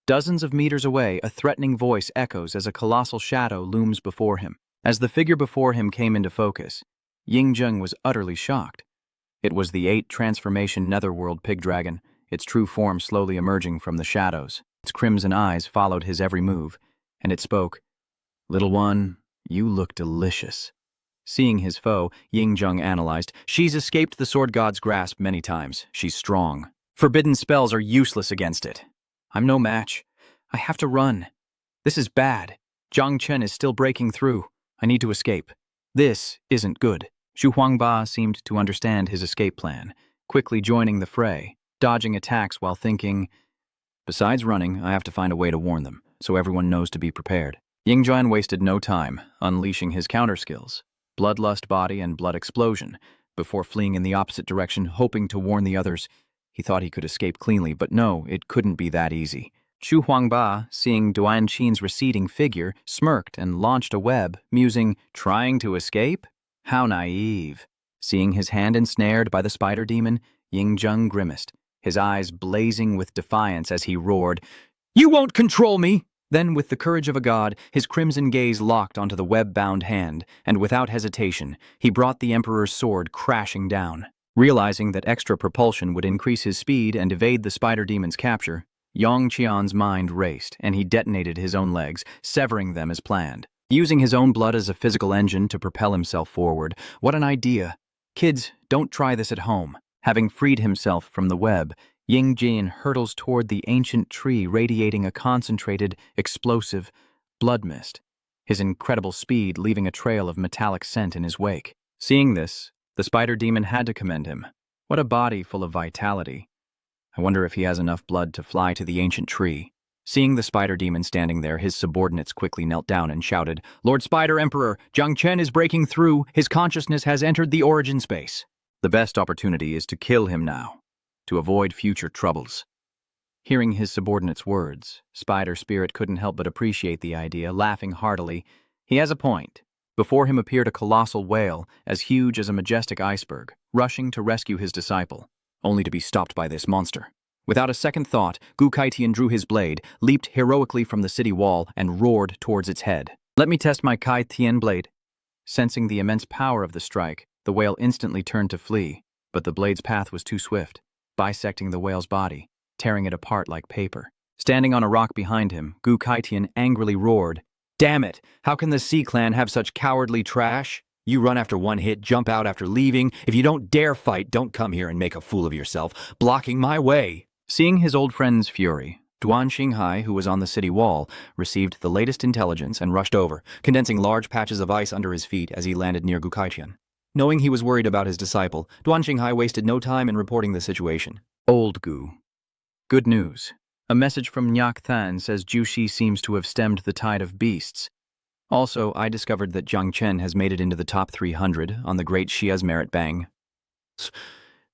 Dozens of meters away, a threatening voice echoes as a colossal shadow looms before him. As the figure before him came into focus, Ying-jung was utterly shocked. It was the 8th transformation netherworld pig dragon, its true form slowly emerging from the shadows. Its crimson eyes followed his every move, and it spoke, "Little one, you look delicious." Seeing his foe, Ying-jung analyzed, "She's escaped the sword god's grasp many times. She's strong. Forbidden spells are useless against it. I'm no match. I have to run. This is bad. Jung Chen is still breaking through. I need to escape. This isn't good." Xu Huangba seemed to understand his escape plan, quickly joining the fray, dodging attacks while thinking, "Besides running, I have to find a way to warn them, so everyone knows to be prepared." Ying-jung wasted no time, unleashing his counter skills, Bloodlust Body and Blood Explosion, before fleeing in the opposite direction, hoping to warn the others. He thought he could escape cleanly, but no, it couldn't be that easy. Xu Huangba, seeing Duan Qin's receding figure, smirked and launched a web, musing, "Trying to escape? How naive." Seeing his hand ensnared by the spider demon, Ying-jung grimaced, his eyes blazing with defiance as he roared, "You won't control me!" Then, with the courage of a god, his crimson gaze locked onto the web-bound hand, and without hesitation, he brought the Emperor's sword crashing down. Realizing that extra propulsion would increase his speed and evade the spider demon's capture, Yang Qian's mind raced, and he detonated his own legs, severing them as planned. Using his own blood as a physical engine to propel himself forward, what an idea. Kids, don't try this at home. Having freed himself from the web, Ying-jin hurtles toward the ancient tree radiating a concentrated, explosive blood mist, his incredible speed leaving a trail of metallic scent in his wake. Seeing this, the spider demon had to commend him. What a body full of vitality. I wonder if he has enough blood to fly to the ancient tree. Seeing the spider demon standing there, his subordinates quickly knelt down and shouted, "Lord Spider Emperor, Jung Chen is breaking through. His consciousness has entered the origin space." The best opportunity is to kill him now, to avoid future troubles. Hearing his subordinates' words, Spider Spirit couldn't help but appreciate the idea, laughing heartily. He has a point. Before him appeared a colossal whale, as huge as a majestic iceberg, rushing to rescue his disciple, only to be stopped by this monster. Without a second thought, Gu Kaitian drew his blade, leaped heroically from the city wall, and roared towards its head. "Let me test my Kai Tian blade." Sensing the immense power of the strike, the whale instantly turned to flee, but the blade's path was too swift, bisecting the whale's body, tearing it apart like paper. Standing on a rock behind him, Gu Kaitian angrily roared, "Damn it! How can the Sea Clan have such cowardly trash? You run after one hit, jump out after leaving. If you don't dare fight, don't come here and make a fool of yourself, blocking my way." Seeing his old friend's fury, Duan Xinghai, who was on the city wall, received the latest intelligence and rushed over, condensing large patches of ice under his feet as he landed near Gu Kaitian. Knowing he was worried about his disciple, Duan Xinghai wasted no time in reporting the situation. "Old Gu. Good news. A message from Nyak Than says Jushi seems to have stemmed the tide of beasts. Also, I discovered that Jung Chen has made it into the top 300 on the Great Shia's Merit Bang.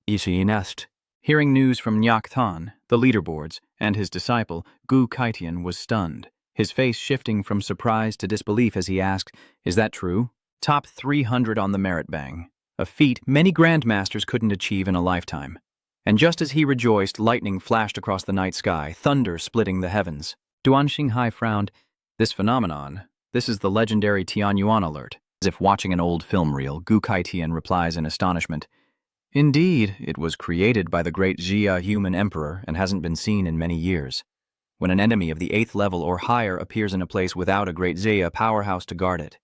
Ishi Nest." Hearing news from Nyak Than, the leaderboards, and his disciple, Gu Kaitian was stunned, his face shifting from surprise to disbelief as he asked, "Is that true? Top 300 on the Merit Bang, a feat many grandmasters couldn't achieve in a lifetime." And just as he rejoiced, lightning flashed across the night sky, thunder splitting the heavens. Duan Xinghai frowned. "This phenomenon, this is the legendary Tianyuan alert. As if watching an old film reel, Gu Kaitian replies in astonishment, "Indeed, it was created by the great Jia human emperor and hasn't been seen in many years. When an enemy of the 8th level or higher appears in a place without a great Jia powerhouse to guard it,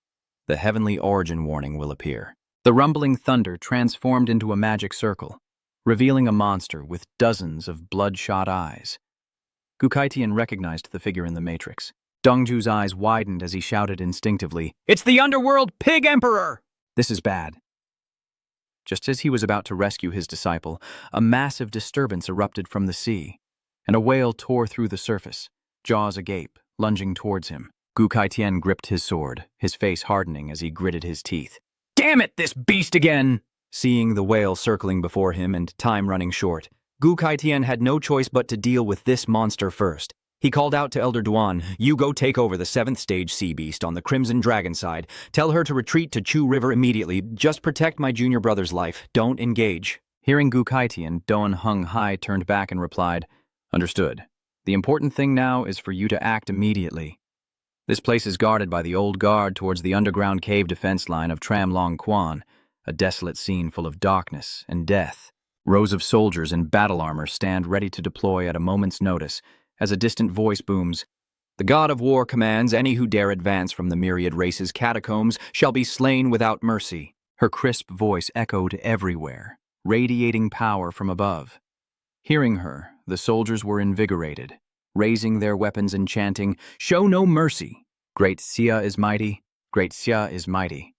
the heavenly origin warning will appear." The rumbling thunder transformed into a magic circle, revealing a monster with dozens of bloodshot eyes. Gu Kaitian recognized the figure in the matrix. Dongju's eyes widened as he shouted instinctively, "It's the Underworld Pig Emperor! This is bad." Just as he was about to rescue his disciple, a massive disturbance erupted from the sea, and a whale tore through the surface, jaws agape, lunging towards him. Gu Kaitian gripped his sword, his face hardening as he gritted his teeth. "Damn it, this beast again!" Seeing the whale circling before him and time running short, Gu Kaitian had no choice but to deal with this monster first. He called out to Elder Duan, "You go take over the 7th stage sea beast on the Crimson Dragon side. Tell her to retreat to Chu River immediately. Just protect my junior brother's life. Don't engage." Hearing Gu Kaitian, Doan Hung Hai turned back and replied, "Understood. The important thing now is for you to act immediately. This place is guarded by the old guard towards the underground cave defense line of Tram Long Quan, a desolate scene full of darkness and death. Rows of soldiers in battle armor stand ready to deploy at a moment's notice, as a distant voice booms, 'The god of war commands any who dare advance from the myriad race's catacombs shall be slain without mercy.'" Her crisp voice echoed everywhere, radiating power from above. Hearing her, the soldiers were invigorated, raising their weapons and chanting, "Show no mercy! Great Xia is mighty, great Xia is mighty."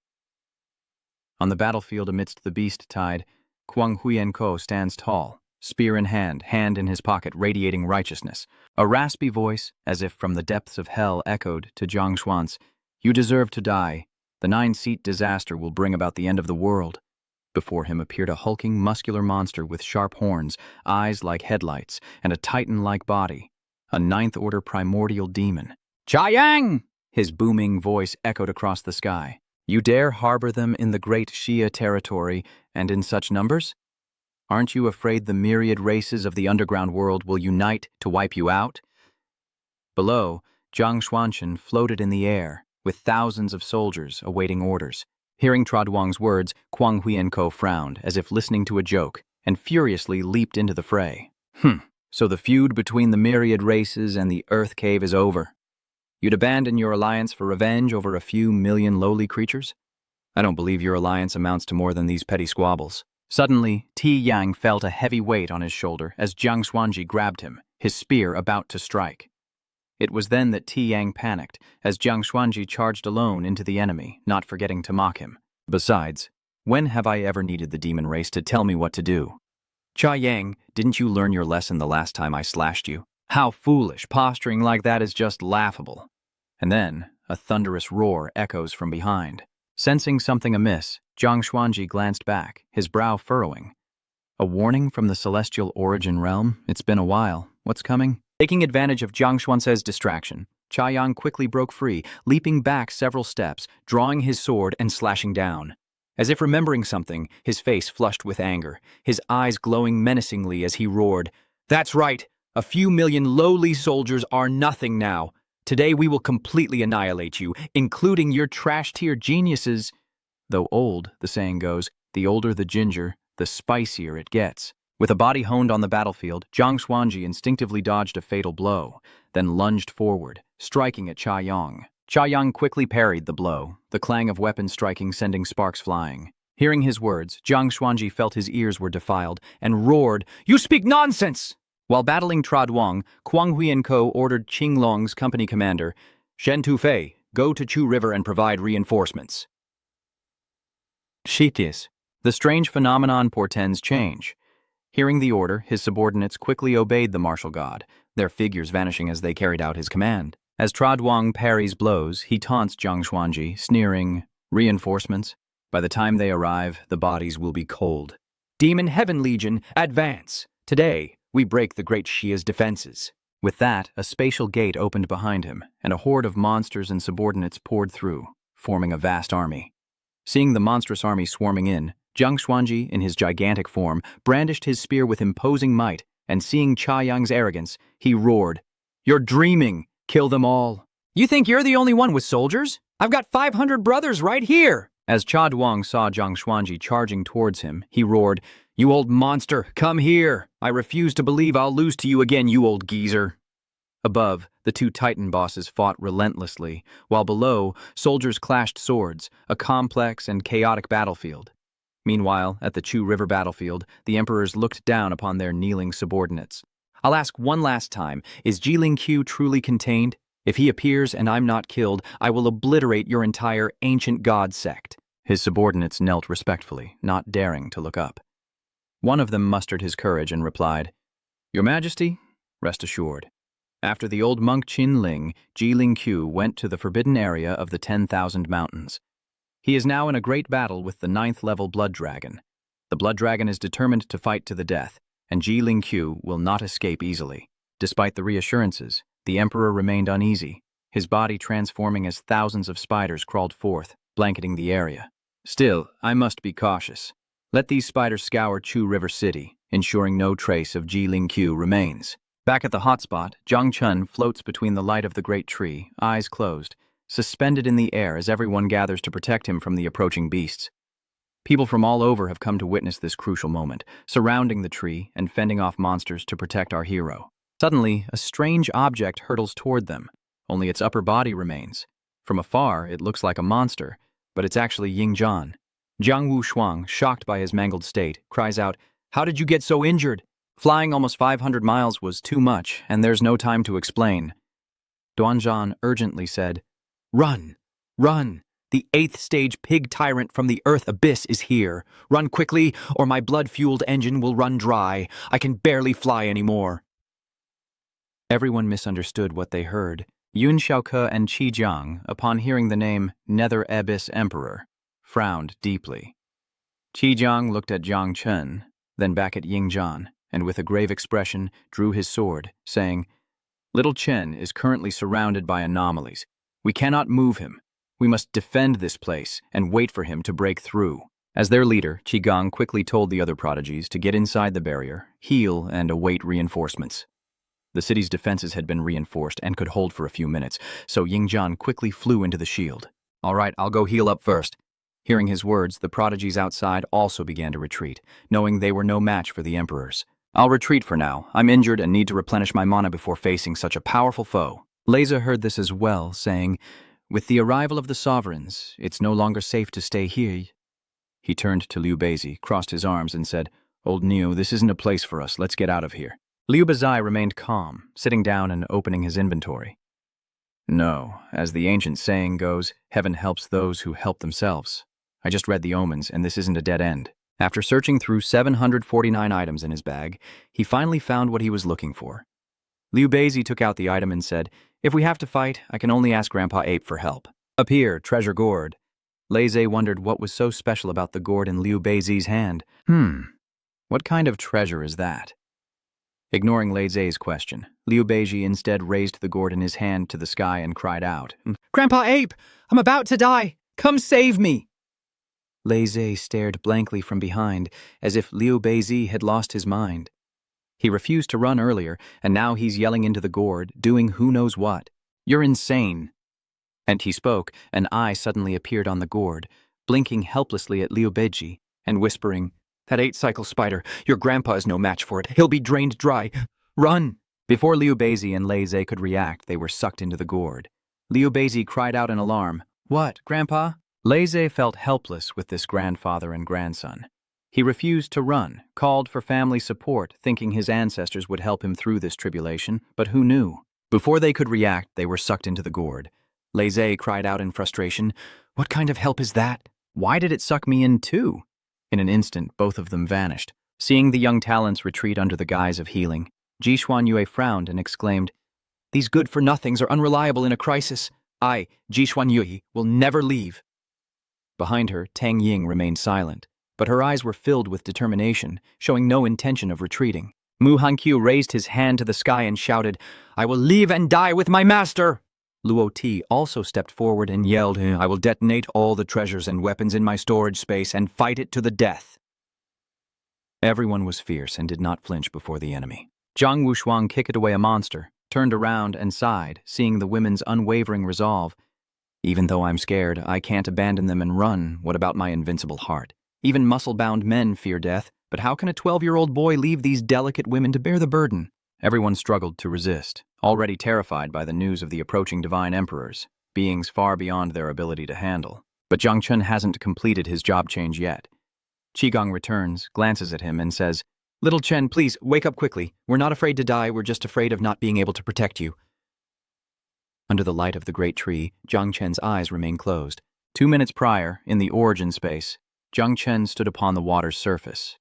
On the battlefield amidst the beast tide, Kwang Huyenko stands tall, spear in hand, hand in his pocket, radiating righteousness. A raspy voice, as if from the depths of hell, echoed to Zhang Xuan's, "You deserve to die. The 9-seat disaster will bring about the end of the world." Before him appeared a hulking, muscular monster with sharp horns, eyes like headlights, and a titan-like body. A 9th-order primordial demon. "Chiang!" His booming voice echoed across the sky. "You dare harbor them in the great Xia territory, and in such numbers? Aren't you afraid the myriad races of the underground world will unite to wipe you out?" Below, Zhang Xuanchen floated in the air, with thousands of soldiers awaiting orders. Hearing Traduang's words, Kwang Huyenko frowned, as if listening to a joke, and furiously leaped into the fray. So the feud between the myriad races and the Earth Cave is over. You'd abandon your alliance for revenge over a few million lowly creatures? I don't believe your alliance amounts to more than these petty squabbles. Suddenly, Ti Yang felt a heavy weight on his shoulder as Jiang Xuanji grabbed him, his spear about to strike. It was then that Ti Yang panicked, as Jiang Xuanji charged alone into the enemy, not forgetting to mock him. Besides, when have I ever needed the demon race to tell me what to do? Cha Yang, didn't you learn your lesson the last time I slashed you? How foolish, posturing like that is just laughable. And then, a thunderous roar echoes from behind. Sensing something amiss, Jiang Xuanji glanced back, his brow furrowing. A warning from the celestial origin realm? It's been a while. What's coming? Taking advantage of Jiang Xuance's distraction, Cha Yang quickly broke free, leaping back several steps, drawing his sword and slashing down. As if remembering something, his face flushed with anger, his eyes glowing menacingly as he roared, "That's right! A few million lowly soldiers are nothing now. Today we will completely annihilate you, including your trash-tier geniuses." Though old, the saying goes, the older the ginger, the spicier it gets. With a body honed on the battlefield, Zhang Xuanji instinctively dodged a fatal blow, then lunged forward, striking at Cha Yang. Cha Yang quickly parried the blow, the clang of weapons striking sending sparks flying. Hearing his words, Zhang Xuanji felt his ears were defiled and roared, "You speak nonsense!" While battling Traduang, Kwang Huyenko ordered Qinglong's company commander, "Shen Tufei, go to Chu River and provide reinforcements." Shitis. The strange phenomenon portends change. Hearing the order, his subordinates quickly obeyed the martial god, their figures vanishing as they carried out his command. As Traduang parries blows, he taunts Zhang Xuanji, sneering, "Reinforcements? By the time they arrive, the bodies will be cold." "Demon Heaven Legion, advance! Today, we break the great Shia's defenses." With that, a spatial gate opened behind him, and a horde of monsters and subordinates poured through, forming a vast army. Seeing the monstrous army swarming in, Zhang Xuanji, in his gigantic form, brandished his spear with imposing might, and seeing Cha Yang's arrogance, he roared, "You're dreaming! Kill them all!" "You think you're the only one with soldiers? I've got 500 brothers right here!" As Cha Duang saw Zhang Xuanji charging towards him, he roared, "You old monster, come here! I refuse to believe I'll lose to you again, you old geezer!" Above, the two Titan bosses fought relentlessly, while below, soldiers clashed swords, a complex and chaotic battlefield. Meanwhile, at the Chu River battlefield, the emperors looked down upon their kneeling subordinates. "I'll ask one last time, is Jilin Q truly contained? If he appears and I'm not killed, I will obliterate your entire ancient god sect." His subordinates knelt respectfully, not daring to look up. One of them mustered his courage and replied, "Your Majesty, rest assured. After the old monk Qin Ling, Jilin Q went to the forbidden area of the 10,000 mountains. He is now in a great battle with the 9th-level Blood Dragon. The Blood Dragon is determined to fight to the death, and Jilin Q will not escape easily." Despite the reassurances, the Emperor remained uneasy, his body transforming as thousands of spiders crawled forth, blanketing the area. "Still, I must be cautious. Let these spiders scour Chu River City, ensuring no trace of Jilin Q remains." Back at the hotspot, Jung Chen floats between the light of the great tree, eyes closed, suspended in the air as everyone gathers to protect him from the approaching beasts. People from all over have come to witness this crucial moment, surrounding the tree and fending off monsters to protect our hero. Suddenly, a strange object hurtles toward them. Only its upper body remains. From afar, it looks like a monster, but it's actually Ying Zhan. Jiang Wushuang, shocked by his mangled state, cries out, "How did you get so injured?" Flying almost 500 miles was too much, and there's no time to explain. Duanzhan urgently said, "Run! Run! The 8th stage pig tyrant from the earth abyss is here. Run quickly, or my blood-fueled engine will run dry. I can barely fly anymore." Everyone misunderstood what they heard. Yun Xiaoke and Qi Jiang, upon hearing the name Nether Abyss Emperor, frowned deeply. Qi Jiang looked at Jung Chen, then back at Ying Zhan, and with a grave expression drew his sword, saying, "Little Chen is currently surrounded by anomalies. We cannot move him. We must defend this place and wait for him to break through." As their leader, Qigong quickly told the other prodigies to get inside the barrier, heal, and await reinforcements. The city's defenses had been reinforced and could hold for a few minutes, so Ying Zhan quickly flew into the shield. "All right, I'll go heal up first." Hearing his words, the prodigies outside also began to retreat, knowing they were no match for the emperors. "I'll retreat for now. I'm injured and need to replenish my mana before facing such a powerful foe." Leza heard this as well, saying, "With the arrival of the sovereigns, it's no longer safe to stay here." He turned to Liu Beizi, crossed his arms, and said, "Old Niu, this isn't a place for us. Let's get out of here." Liu Beizai remained calm, sitting down and opening his inventory. "No, as the ancient saying goes, heaven helps those who help themselves. I just read the omens, and this isn't a dead end." After searching through 749 items in his bag, he finally found what he was looking for. Liu Beizi took out the item and said, "If we have to fight, I can only ask Grandpa Ape for help." "Up here, treasure gourd." Leze wondered what was so special about the gourd in Liu Beizi's hand. What kind of treasure is that? Ignoring Leze's question, Liu Beizi instead raised the gourd in his hand to the sky and cried out, Grandpa Ape, I'm about to die. "Come save me!" Leze stared blankly from behind, as if Liu Beizi had lost his mind. He refused to run earlier, and now he's yelling into the gourd, doing who knows what. "You're insane." And he spoke, an eye suddenly appeared on the gourd, blinking helplessly at Liu Beizi, and whispering, "That 8-cycle spider, your grandpa is no match for it. He'll be drained dry. Run!" Before Liu Beizi and Leze could react, they were sucked into the gourd. Liu Beizi cried out in alarm, "What, Grandpa?" Leze felt helpless with this grandfather and grandson. He refused to run, called for family support, thinking his ancestors would help him through this tribulation, but who knew? Before they could react, they were sucked into the gourd. Leze cried out in frustration, "What kind of help is that? Why did it suck me in too?" In an instant, both of them vanished. Seeing the young talents retreat under the guise of healing, Ji Xuanyue frowned and exclaimed, "These good-for-nothings are unreliable in a crisis. I, Ji Xuanyue, will never leave." Behind her, Tang Ying remained silent, but her eyes were filled with determination, showing no intention of retreating. Mu Hankyu raised his hand to the sky and shouted, "I will live and die with my master!" Luo Ti also stepped forward and yelled, "I will detonate all the treasures and weapons in my storage space and fight it to the death." Everyone was fierce and did not flinch before the enemy. Zhang Wushuang kicked away a monster, turned around and sighed, seeing the women's unwavering resolve. Even though I'm scared, I can't abandon them and run. What about my invincible heart? Even muscle-bound men fear death, but how can a 12-year-old boy leave these delicate women to bear the burden? Everyone struggled to resist, already terrified by the news of the approaching divine emperors, beings far beyond their ability to handle. But Jung Chen hasn't completed his job change yet. Qigong returns, glances at him, and says, "Little Chen, please, wake up quickly. We're not afraid to die, we're just afraid of not being able to protect you." Under the light of the great tree, Jung Chen's eyes remain closed. 2 minutes prior, in the origin space, Jung Chen stood upon the water's surface.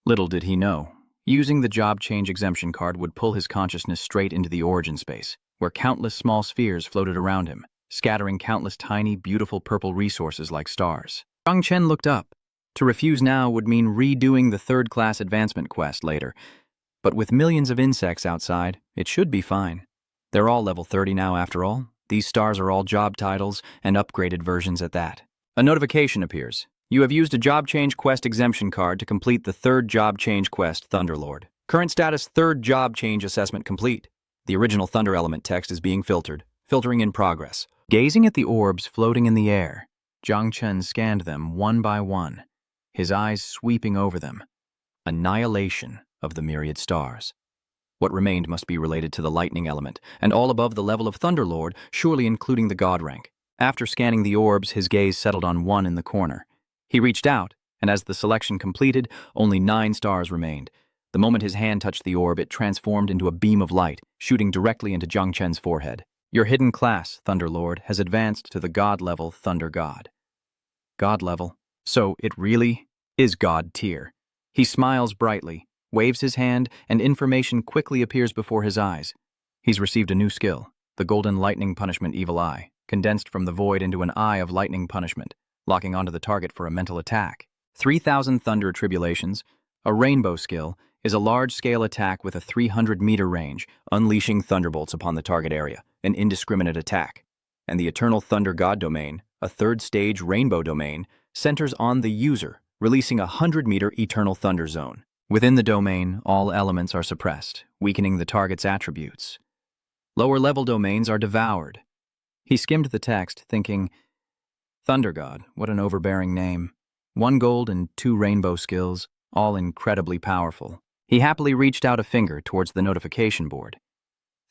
Little did he know, using the job change exemption card would pull his consciousness straight into the origin space, where countless small spheres floated around him, scattering countless tiny, beautiful purple resources like stars. Jung Chen looked up. To refuse now would mean redoing the third-class advancement quest later. But with millions of insects outside, it should be fine. They're all level 30 now after all. These stars are all job titles, and upgraded versions at that. A notification appears. You have used a job change quest exemption card to complete the third job change quest, Thunderlord. Current status, third job change assessment complete. The original Thunder element text is being filtered. Filtering in progress. Gazing at the orbs floating in the air, Jung Chen scanned them one by one, his eyes sweeping over them. Annihilation of the myriad stars. What remained must be related to the lightning element, and all above the level of Thunderlord, surely including the god rank. After scanning the orbs, his gaze settled on one in the corner. He reached out, and as the selection completed, only 9 stars remained. The moment his hand touched the orb, it transformed into a beam of light, shooting directly into Jung Chen's forehead. Your hidden class, Thunderlord, has advanced to the god level Thunder God. God level? So it really is God tier. He smiles brightly, waves his hand, and information quickly appears before his eyes. He's received a new skill, the Golden Lightning Punishment Evil Eye, condensed from the void into an eye of lightning punishment, locking onto the target for a mental attack. 3,000 Thunder Tribulations, a rainbow skill, is a large-scale attack with a 300-meter range, unleashing thunderbolts upon the target area, an indiscriminate attack. And the Eternal Thunder God domain, a third-stage rainbow domain, centers on the user, releasing a 100-meter Eternal Thunder Zone. Within the domain, all elements are suppressed, weakening the target's attributes. Lower-level domains are devoured. He skimmed the text, thinking, Thunder God, what an overbearing name. 1 gold and 2 rainbow skills, all incredibly powerful. He happily reached out a finger towards the notification board.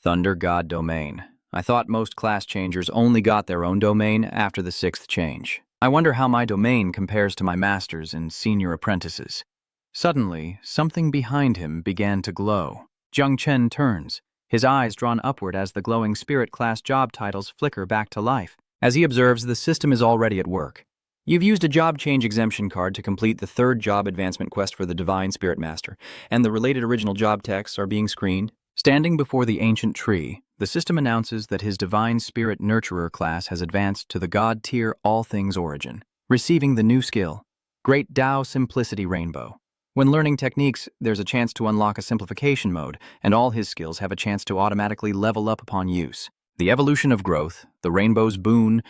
Thunder God domain. I thought most class changers only got their own domain after the 6th change. I wonder how my domain compares to my masters and senior apprentices. Suddenly, something behind him began to glow. Jung Chen turns, his eyes drawn upward as the glowing spirit class job titles flicker back to life. As he observes, the system is already at work. You've used a job change exemption card to complete the third job advancement quest for the Divine Spirit Master, and the related original job texts are being screened. Standing before the ancient tree, the system announces that his Divine Spirit Nurturer class has advanced to the God tier All Things Origin, receiving the new skill, Great Tao Simplicity Rainbow. When learning techniques, there's a chance to unlock a simplification mode, and all his skills have a chance to automatically level up upon use. The evolution of growth, the rainbow's boon,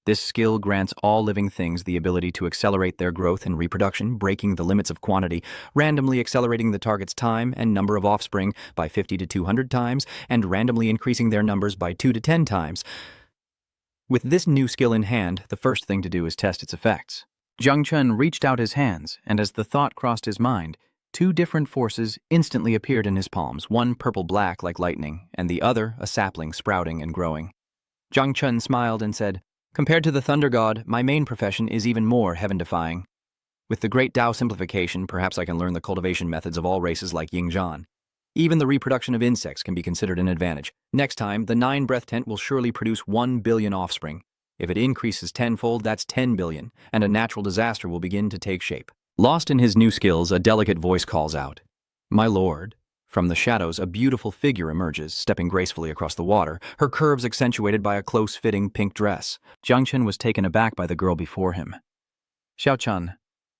this skill grants all living things the ability to accelerate their growth and reproduction, breaking the limits of quantity, randomly accelerating the target's time and number of offspring by 50 to 200 times, and randomly increasing their numbers by 2 to 10 times. With this new skill in hand, the first thing to do is test its effects. Jung Chen reached out his hands, and as the thought crossed his mind, 2 different forces instantly appeared in his palms, one purple-black like lightning, and the other a sapling sprouting and growing. Jung Chen smiled and said, Compared to the Thunder God, my main profession is even more heaven-defying. With the Great Tao simplification, perhaps I can learn the cultivation methods of all races like Ying Zhan. Even the reproduction of insects can be considered an advantage. Next time, the 9-breath tent will surely produce 1 billion offspring. If it increases tenfold, that's 10 billion, and a natural disaster will begin to take shape. Lost in his new skills, a delicate voice calls out, My lord. From the shadows, a beautiful figure emerges, stepping gracefully across the water, her curves accentuated by a close-fitting pink dress. Jung Chen was taken aback by the girl before him. Xiao-Chun,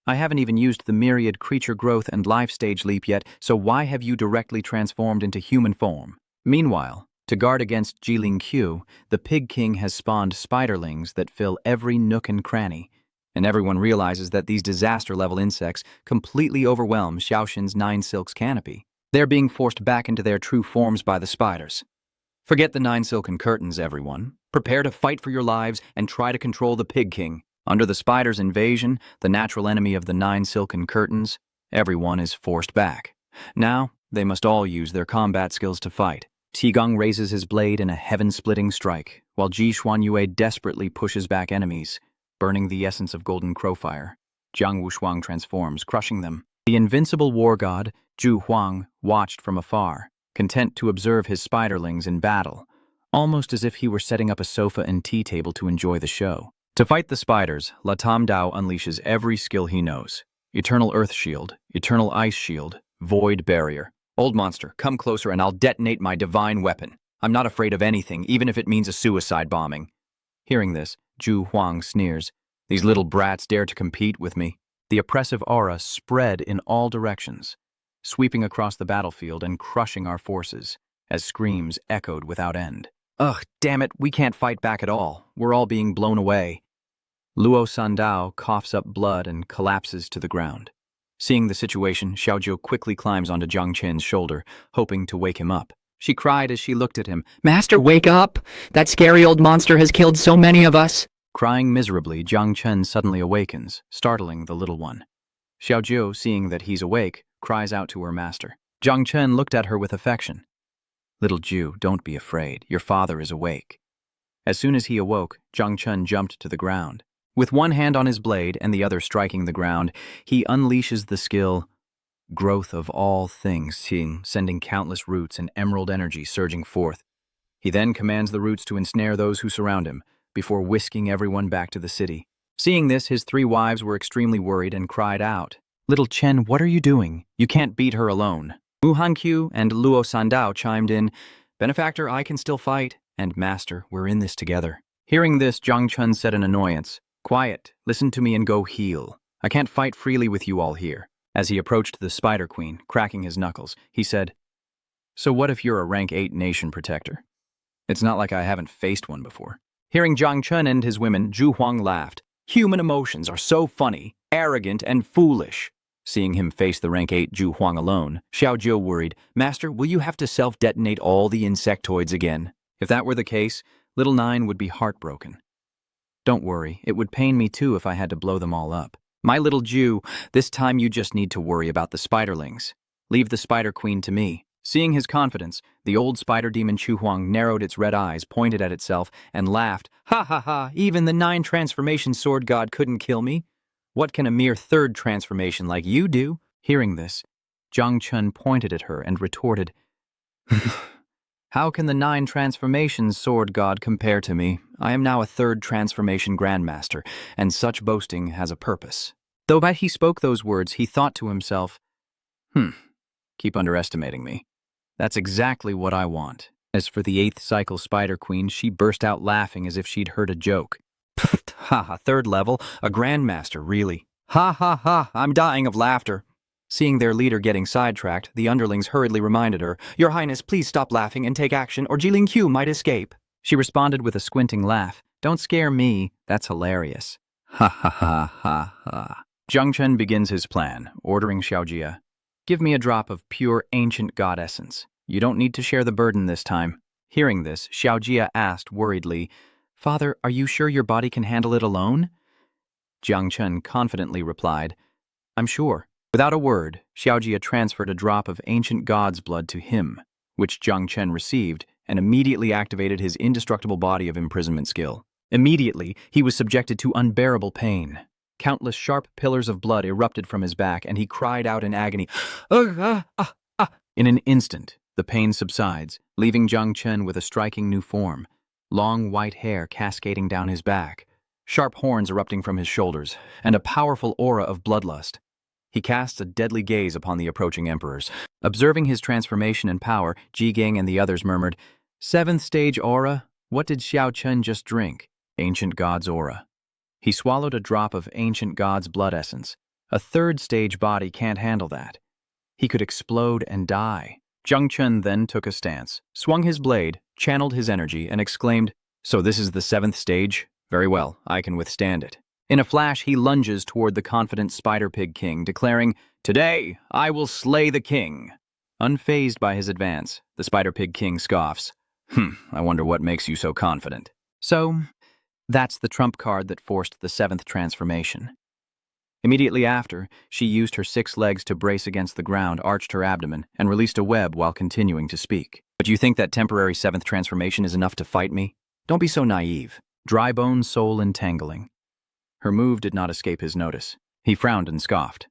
I haven't even used the myriad creature growth and life stage leap yet, so why have you directly transformed into human form? Meanwhile, to guard against Jiling Q, the Pig King has spawned spiderlings that fill every nook and cranny, and everyone realizes that these disaster-level insects completely overwhelm Xiaoxin's 9 Silks canopy. They're being forced back into their true forms by the spiders. Forget the 9 silken curtains, everyone. Prepare to fight for your lives and try to control the Pig King. Under the spider's invasion, the natural enemy of the 9 silken curtains, everyone is forced back. Now, they must all use their combat skills to fight. Qigong raises his blade in a heaven-splitting strike, while Ji Xuanyue desperately pushes back enemies, burning the essence of golden crowfire. Jiang Wushuang transforms, crushing them. The invincible war god, Zhu Huang, watched from afar, content to observe his spiderlings in battle, almost as if he were setting up a sofa and tea table to enjoy the show. To fight the spiders, Latam Dao unleashes every skill he knows. Eternal Earth Shield, Eternal Ice Shield, Void Barrier. Old monster, come closer and I'll detonate my divine weapon. I'm not afraid of anything, even if it means a suicide bombing. Hearing this, Zhu Huang sneers. These little brats dare to compete with me. The oppressive aura spread in all directions, sweeping across the battlefield and crushing our forces, as screams echoed without end. Ugh, damn it, we can't fight back at all. We're all being blown away. Luo Sandao coughs up blood and collapses to the ground. Seeing the situation, Xiaojiu quickly climbs onto Jung Chen's shoulder, hoping to wake him up. She cried as she looked at him. Master, wake up! That scary old monster has killed so many of us. Crying miserably, Jung Chen suddenly awakens, startling the little one. Xiaojiu, seeing that he's awake, cries out to her master. Jung Chen looked at her with affection. Little Ju, don't be afraid. Your father is awake. As soon as he awoke, Jung Chen jumped to the ground. With one hand on his blade and the other striking the ground, he unleashes the skill Growth of All Things, sending countless roots and emerald energy surging forth. He then commands the roots to ensnare those who surround him, before whisking everyone back to the city. Seeing this, his 3 wives were extremely worried and cried out, Little Chen, what are you doing? You can't beat her alone. Mu Hankyu and Luo Sandao chimed in, Benefactor, I can still fight, and Master, we're in this together. Hearing this, Jung Chen said in annoyance, Quiet, listen to me and go heal. I can't fight freely with you all here. As he approached the Spider Queen, cracking his knuckles, he said, So what if you're a rank 8 nation protector? It's not like I haven't faced one before. Hearing Jung Chen and his women, Zhu Huang laughed. Human emotions are so funny, arrogant, and foolish. Seeing him face the rank 8 Zhu Huang alone, Xiaojiu worried, Master, will you have to self-detonate all the insectoids again? If that were the case, little 9 would be heartbroken. Don't worry, it would pain me too if I had to blow them all up. My little Jew, this time you just need to worry about the spiderlings. Leave the Spider Queen to me. Seeing his confidence, the old spider demon Chu Huang narrowed its red eyes, pointed at itself, and laughed. Ha ha ha, even the 9 transformation sword god couldn't kill me. What can a mere 3rd transformation like you do? Hearing this, Jung Chen pointed at her and retorted, How can the 9 transformations sword god compare to me? I am now a 3rd transformation grandmaster, and such boasting has a purpose. Though but he spoke those words, he thought to himself, keep underestimating me. That's exactly what I want. As for the 8th cycle Spider Queen, she burst out laughing as if she'd heard a joke. Ha ha, 3rd level? A grandmaster, really? Ha ha ha, I'm dying of laughter. Seeing their leader getting sidetracked, the underlings hurriedly reminded her, Your Highness, please stop laughing and take action, or Jilin Q might escape. She responded with a squinting laugh. Don't scare me, that's hilarious. Ha ha ha ha ha. Jung Chen begins his plan, ordering Xiaojia, Give me a drop of pure ancient god essence. You don't need to share the burden this time. Hearing this, Xiaojia asked worriedly, Father, are you sure your body can handle it alone? Jiang Chen confidently replied, I'm sure. Without a word, Xiaojia transferred a drop of ancient god's blood to him, which Jiang Chen received and immediately activated his indestructible body of imprisonment skill. Immediately, he was subjected to unbearable pain. Countless sharp pillars of blood erupted from his back, and he cried out in agony, In an instant, the pain subsides, leaving Jiang Chen with a striking new form, long white hair cascading down his back, sharp horns erupting from his shoulders, and a powerful aura of bloodlust. He casts a deadly gaze upon the approaching emperors. Observing his transformation and power, Ji Gang and the others murmured, 7th stage aura? What did Xiao Chen just drink? Ancient God's aura. He swallowed a drop of Ancient God's blood essence. A 3rd stage body can't handle that. He could explode and die. Jung Chen then took a stance, swung his blade, channeled his energy, and exclaimed, So this is the 7th stage? Very well, I can withstand it. In a flash, he lunges toward the confident Spider Pig King, declaring, Today, I will slay the king. Unfazed by his advance, the Spider Pig King scoffs. I wonder what makes you so confident. So, that's the trump card that forced the 7th transformation. Immediately after, she used her 6 legs to brace against the ground, arched her abdomen, and released a web while continuing to speak. But you think that temporary 7th transformation is enough to fight me? Don't be so naive. Dry bone soul entangling. Her move did not escape his notice. He frowned and scoffed.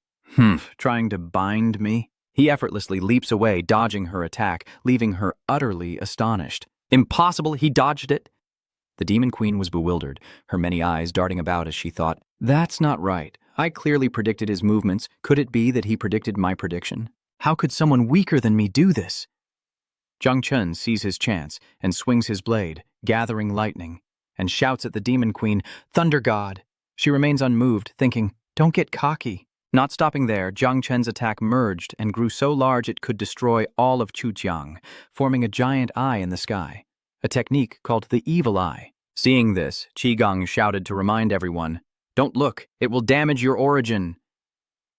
Trying to bind me? He effortlessly leaps away, dodging her attack, leaving her utterly astonished. Impossible, he dodged it. The Demon Queen was bewildered, her many eyes darting about as she thought, that's not right. I clearly predicted his movements. Could it be that he predicted my prediction? How could someone weaker than me do this? Jung Chen sees his chance and swings his blade, gathering lightning, and shouts at the Demon Queen, Thunder God! She remains unmoved, thinking, don't get cocky. Not stopping there, Jung Chen's attack merged and grew so large it could destroy all of Chujiang, forming a giant eye in the sky, a technique called the Evil Eye. Seeing this, Qigong shouted to remind everyone, don't look, it will damage your origin.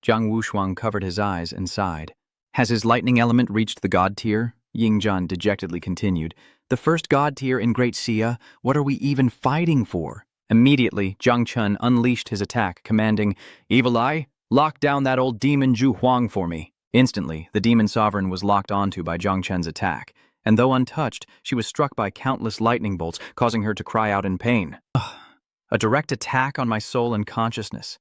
Jiang Wushuang covered his eyes and sighed. Has his lightning element reached the god tier? Yingzhan dejectedly continued. The first god tier in Great Xia, what are we even fighting for? Immediately, Jung Chen unleashed his attack, commanding, Evil Eye, lock down that old demon Zhu Huang for me. Instantly, the demon sovereign was locked onto by Jung Chen's attack, and though untouched, she was struck by countless lightning bolts, causing her to cry out in pain. A direct attack on my soul and consciousness.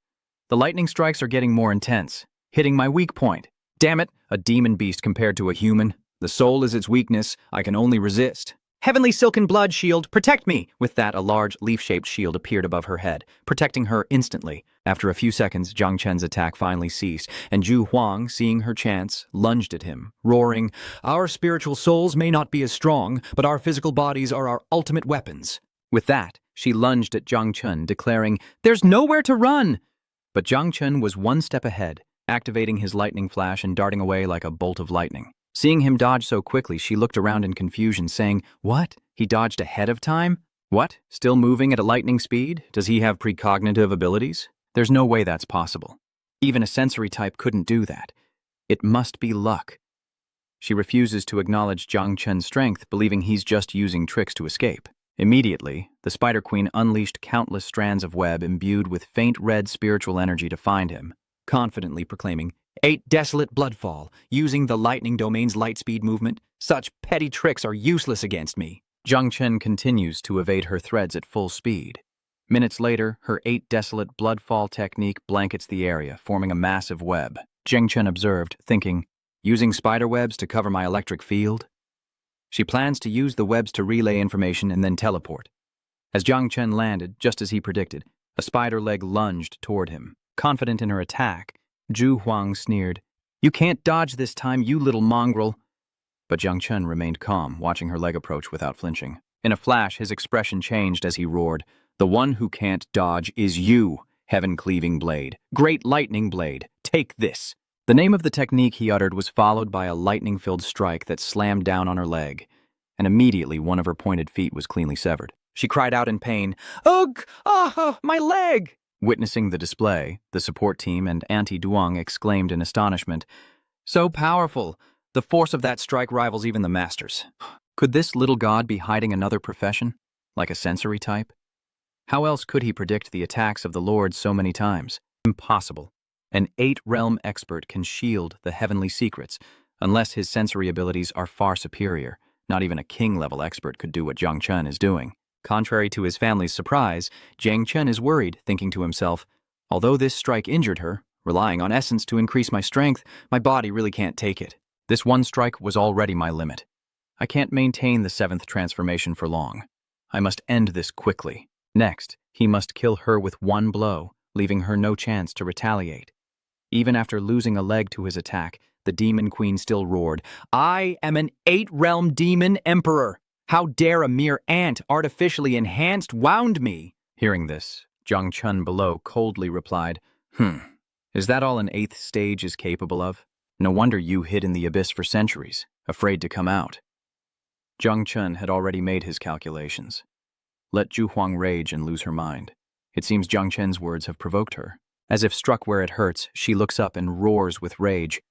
The lightning strikes are getting more intense, hitting my weak point. Damn it, a demon beast compared to a human. The soul is its weakness, I can only resist. Heavenly Silken Blood Shield, protect me! With that, a large leaf-shaped shield appeared above her head, protecting her instantly. After a few seconds, Jung Chen's attack finally ceased, and Zhu Huang, seeing her chance, lunged at him, roaring, Our spiritual souls may not be as strong, but our physical bodies are our ultimate weapons. With that, she lunged at Jung Chen, declaring, There's nowhere to run! But Jung Chen was one step ahead, activating his lightning flash and darting away like a bolt of lightning. Seeing him dodge so quickly, she looked around in confusion, saying, What? He dodged ahead of time? What? Still moving at a lightning speed? Does he have precognitive abilities? There's no way that's possible. Even a sensory type couldn't do that. It must be luck. She refuses to acknowledge Jung Chen's strength, believing he's just using tricks to escape. Immediately, the Spider Queen unleashed countless strands of web imbued with faint red spiritual energy to find him, confidently proclaiming, 8 desolate bloodfall, using the lightning domain's lightspeed movement. Such petty tricks are useless against me. Jung Chen continues to evade her threads at full speed. Minutes later, her 8 desolate bloodfall technique blankets the area, forming a massive web. Jung Chen observed, thinking, using spider webs to cover my electric field? She plans to use the webs to relay information and then teleport. As Jung Chen landed, just as he predicted, a spider leg lunged toward him. Confident in her attack, Zhu Huang sneered, You can't dodge this time, you little mongrel. But Jung Chen remained calm, watching her leg approach without flinching. In a flash, his expression changed as he roared, The one who can't dodge is you, heaven-cleaving blade. Great lightning blade, take this. The name of the technique he uttered was followed by a lightning-filled strike that slammed down on her leg, and immediately one of her pointed feet was cleanly severed. She cried out in pain, Ugh! Ah, my leg! Witnessing the display, the support team and Auntie Duong exclaimed in astonishment, So powerful! The force of that strike rivals even the masters. Could this little god be hiding another profession? Like a sensory type? How else could he predict the attacks of the Lord so many times? Impossible. An 8-realm expert can shield the heavenly secrets, unless his sensory abilities are far superior. Not even a king-level expert could do what Jung Chen is doing. Contrary to his family's surprise, Jung Chen is worried, thinking to himself, Although this strike injured her, relying on essence to increase my strength, my body really can't take it. This one strike was already my limit. I can't maintain the 7th transformation for long. I must end this quickly. Next, he must kill her with one blow, leaving her no chance to retaliate. Even after losing a leg to his attack, the Demon Queen still roared, I am an 8-realm demon emperor! How dare a mere ant artificially enhanced wound me? Hearing this, Jung Chen below coldly replied, Is that all an 8th stage is capable of? No wonder you hid in the abyss for centuries, afraid to come out. Jung Chen had already made his calculations. Let Zhu Huang rage and lose her mind. It seems Jung Chen's words have provoked her. As if struck where it hurts, she looks up and roars with rage.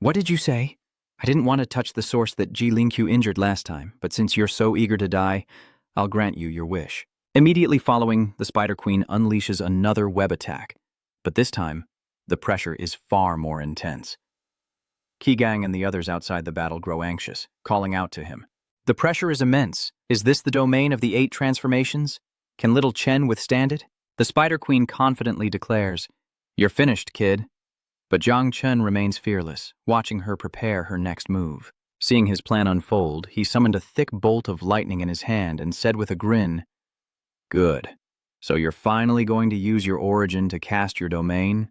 What did you say? I didn't want to touch the source that Ji Lingqiu injured last time, but since you're so eager to die, I'll grant you your wish. Immediately following, the Spider Queen unleashes another web attack, but this time, the pressure is far more intense. Qi and the others outside the battle grow anxious, calling out to him. The pressure is immense. Is this the domain of the 8 transformations? Can little Chen withstand it? The Spider Queen confidently declares, "You're finished, kid." But Jung Chen remains fearless, watching her prepare her next move. Seeing his plan unfold, he summoned a thick bolt of lightning in his hand and said with a grin, "Good. So you're finally going to use your origin to cast your domain?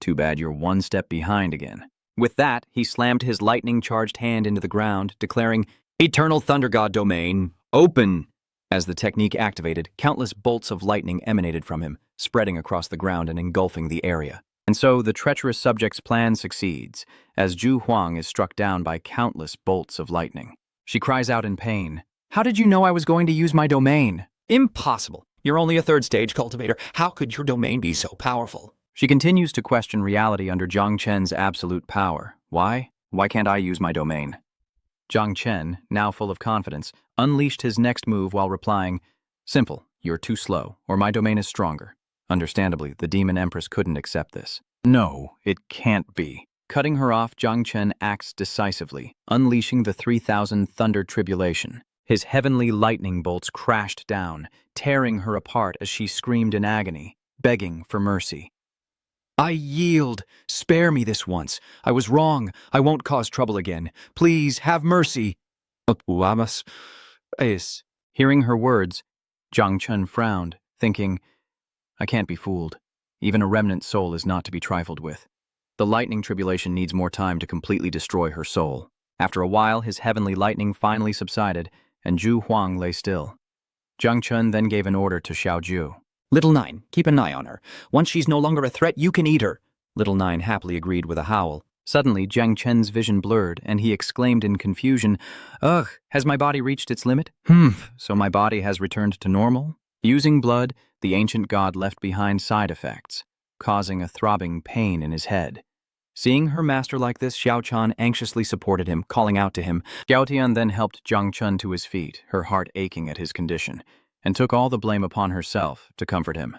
Too bad you're one step behind again." With that, he slammed his lightning-charged hand into the ground, declaring, "Eternal Thunder God Domain, open!" As the technique activated, countless bolts of lightning emanated from him, spreading across the ground and engulfing the area. And so the treacherous subject's plan succeeds, as Zhu Huang is struck down by countless bolts of lightning. She cries out in pain, "How did you know I was going to use my domain?" Impossible. You're only a 3rd-stage cultivator. How could your domain be so powerful? She continues to question reality under Jung Chen's absolute power. Why? Why can't I use my domain? Jung Chen, now full of confidence, unleashed his next move while replying, "Simple, you're too slow, or my domain is stronger." Understandably, the Demon Empress couldn't accept this. "No, it can't be." Cutting her off, Jung Chen acts decisively, unleashing the 3,000 Thunder Tribulation. His heavenly lightning bolts crashed down, tearing her apart as she screamed in agony, begging for mercy. I yield. Spare me this once. I was wrong. I won't cause trouble again. Please, have mercy. Hearing her words, Jung Chen frowned, thinking, I can't be fooled. Even a remnant soul is not to be trifled with. The lightning tribulation needs more time to completely destroy her soul. After a while, his heavenly lightning finally subsided, and Zhu Huang lay still. Jung Chen then gave an order to Xiao Ju. Little Nine, keep an eye on her. Once she's no longer a threat, you can eat her. Little Nine happily agreed with a howl. Suddenly, Jung Chen's vision blurred, and he exclaimed in confusion, Ugh, has my body reached its limit? So my body has returned to normal? Using blood, the ancient god left behind side effects, causing a throbbing pain in his head. Seeing her master like this, Xiao Chan anxiously supported him, calling out to him. Xiao Tian then helped Jung Chen to his feet, her heart aching at his condition, and took all the blame upon herself to comfort him.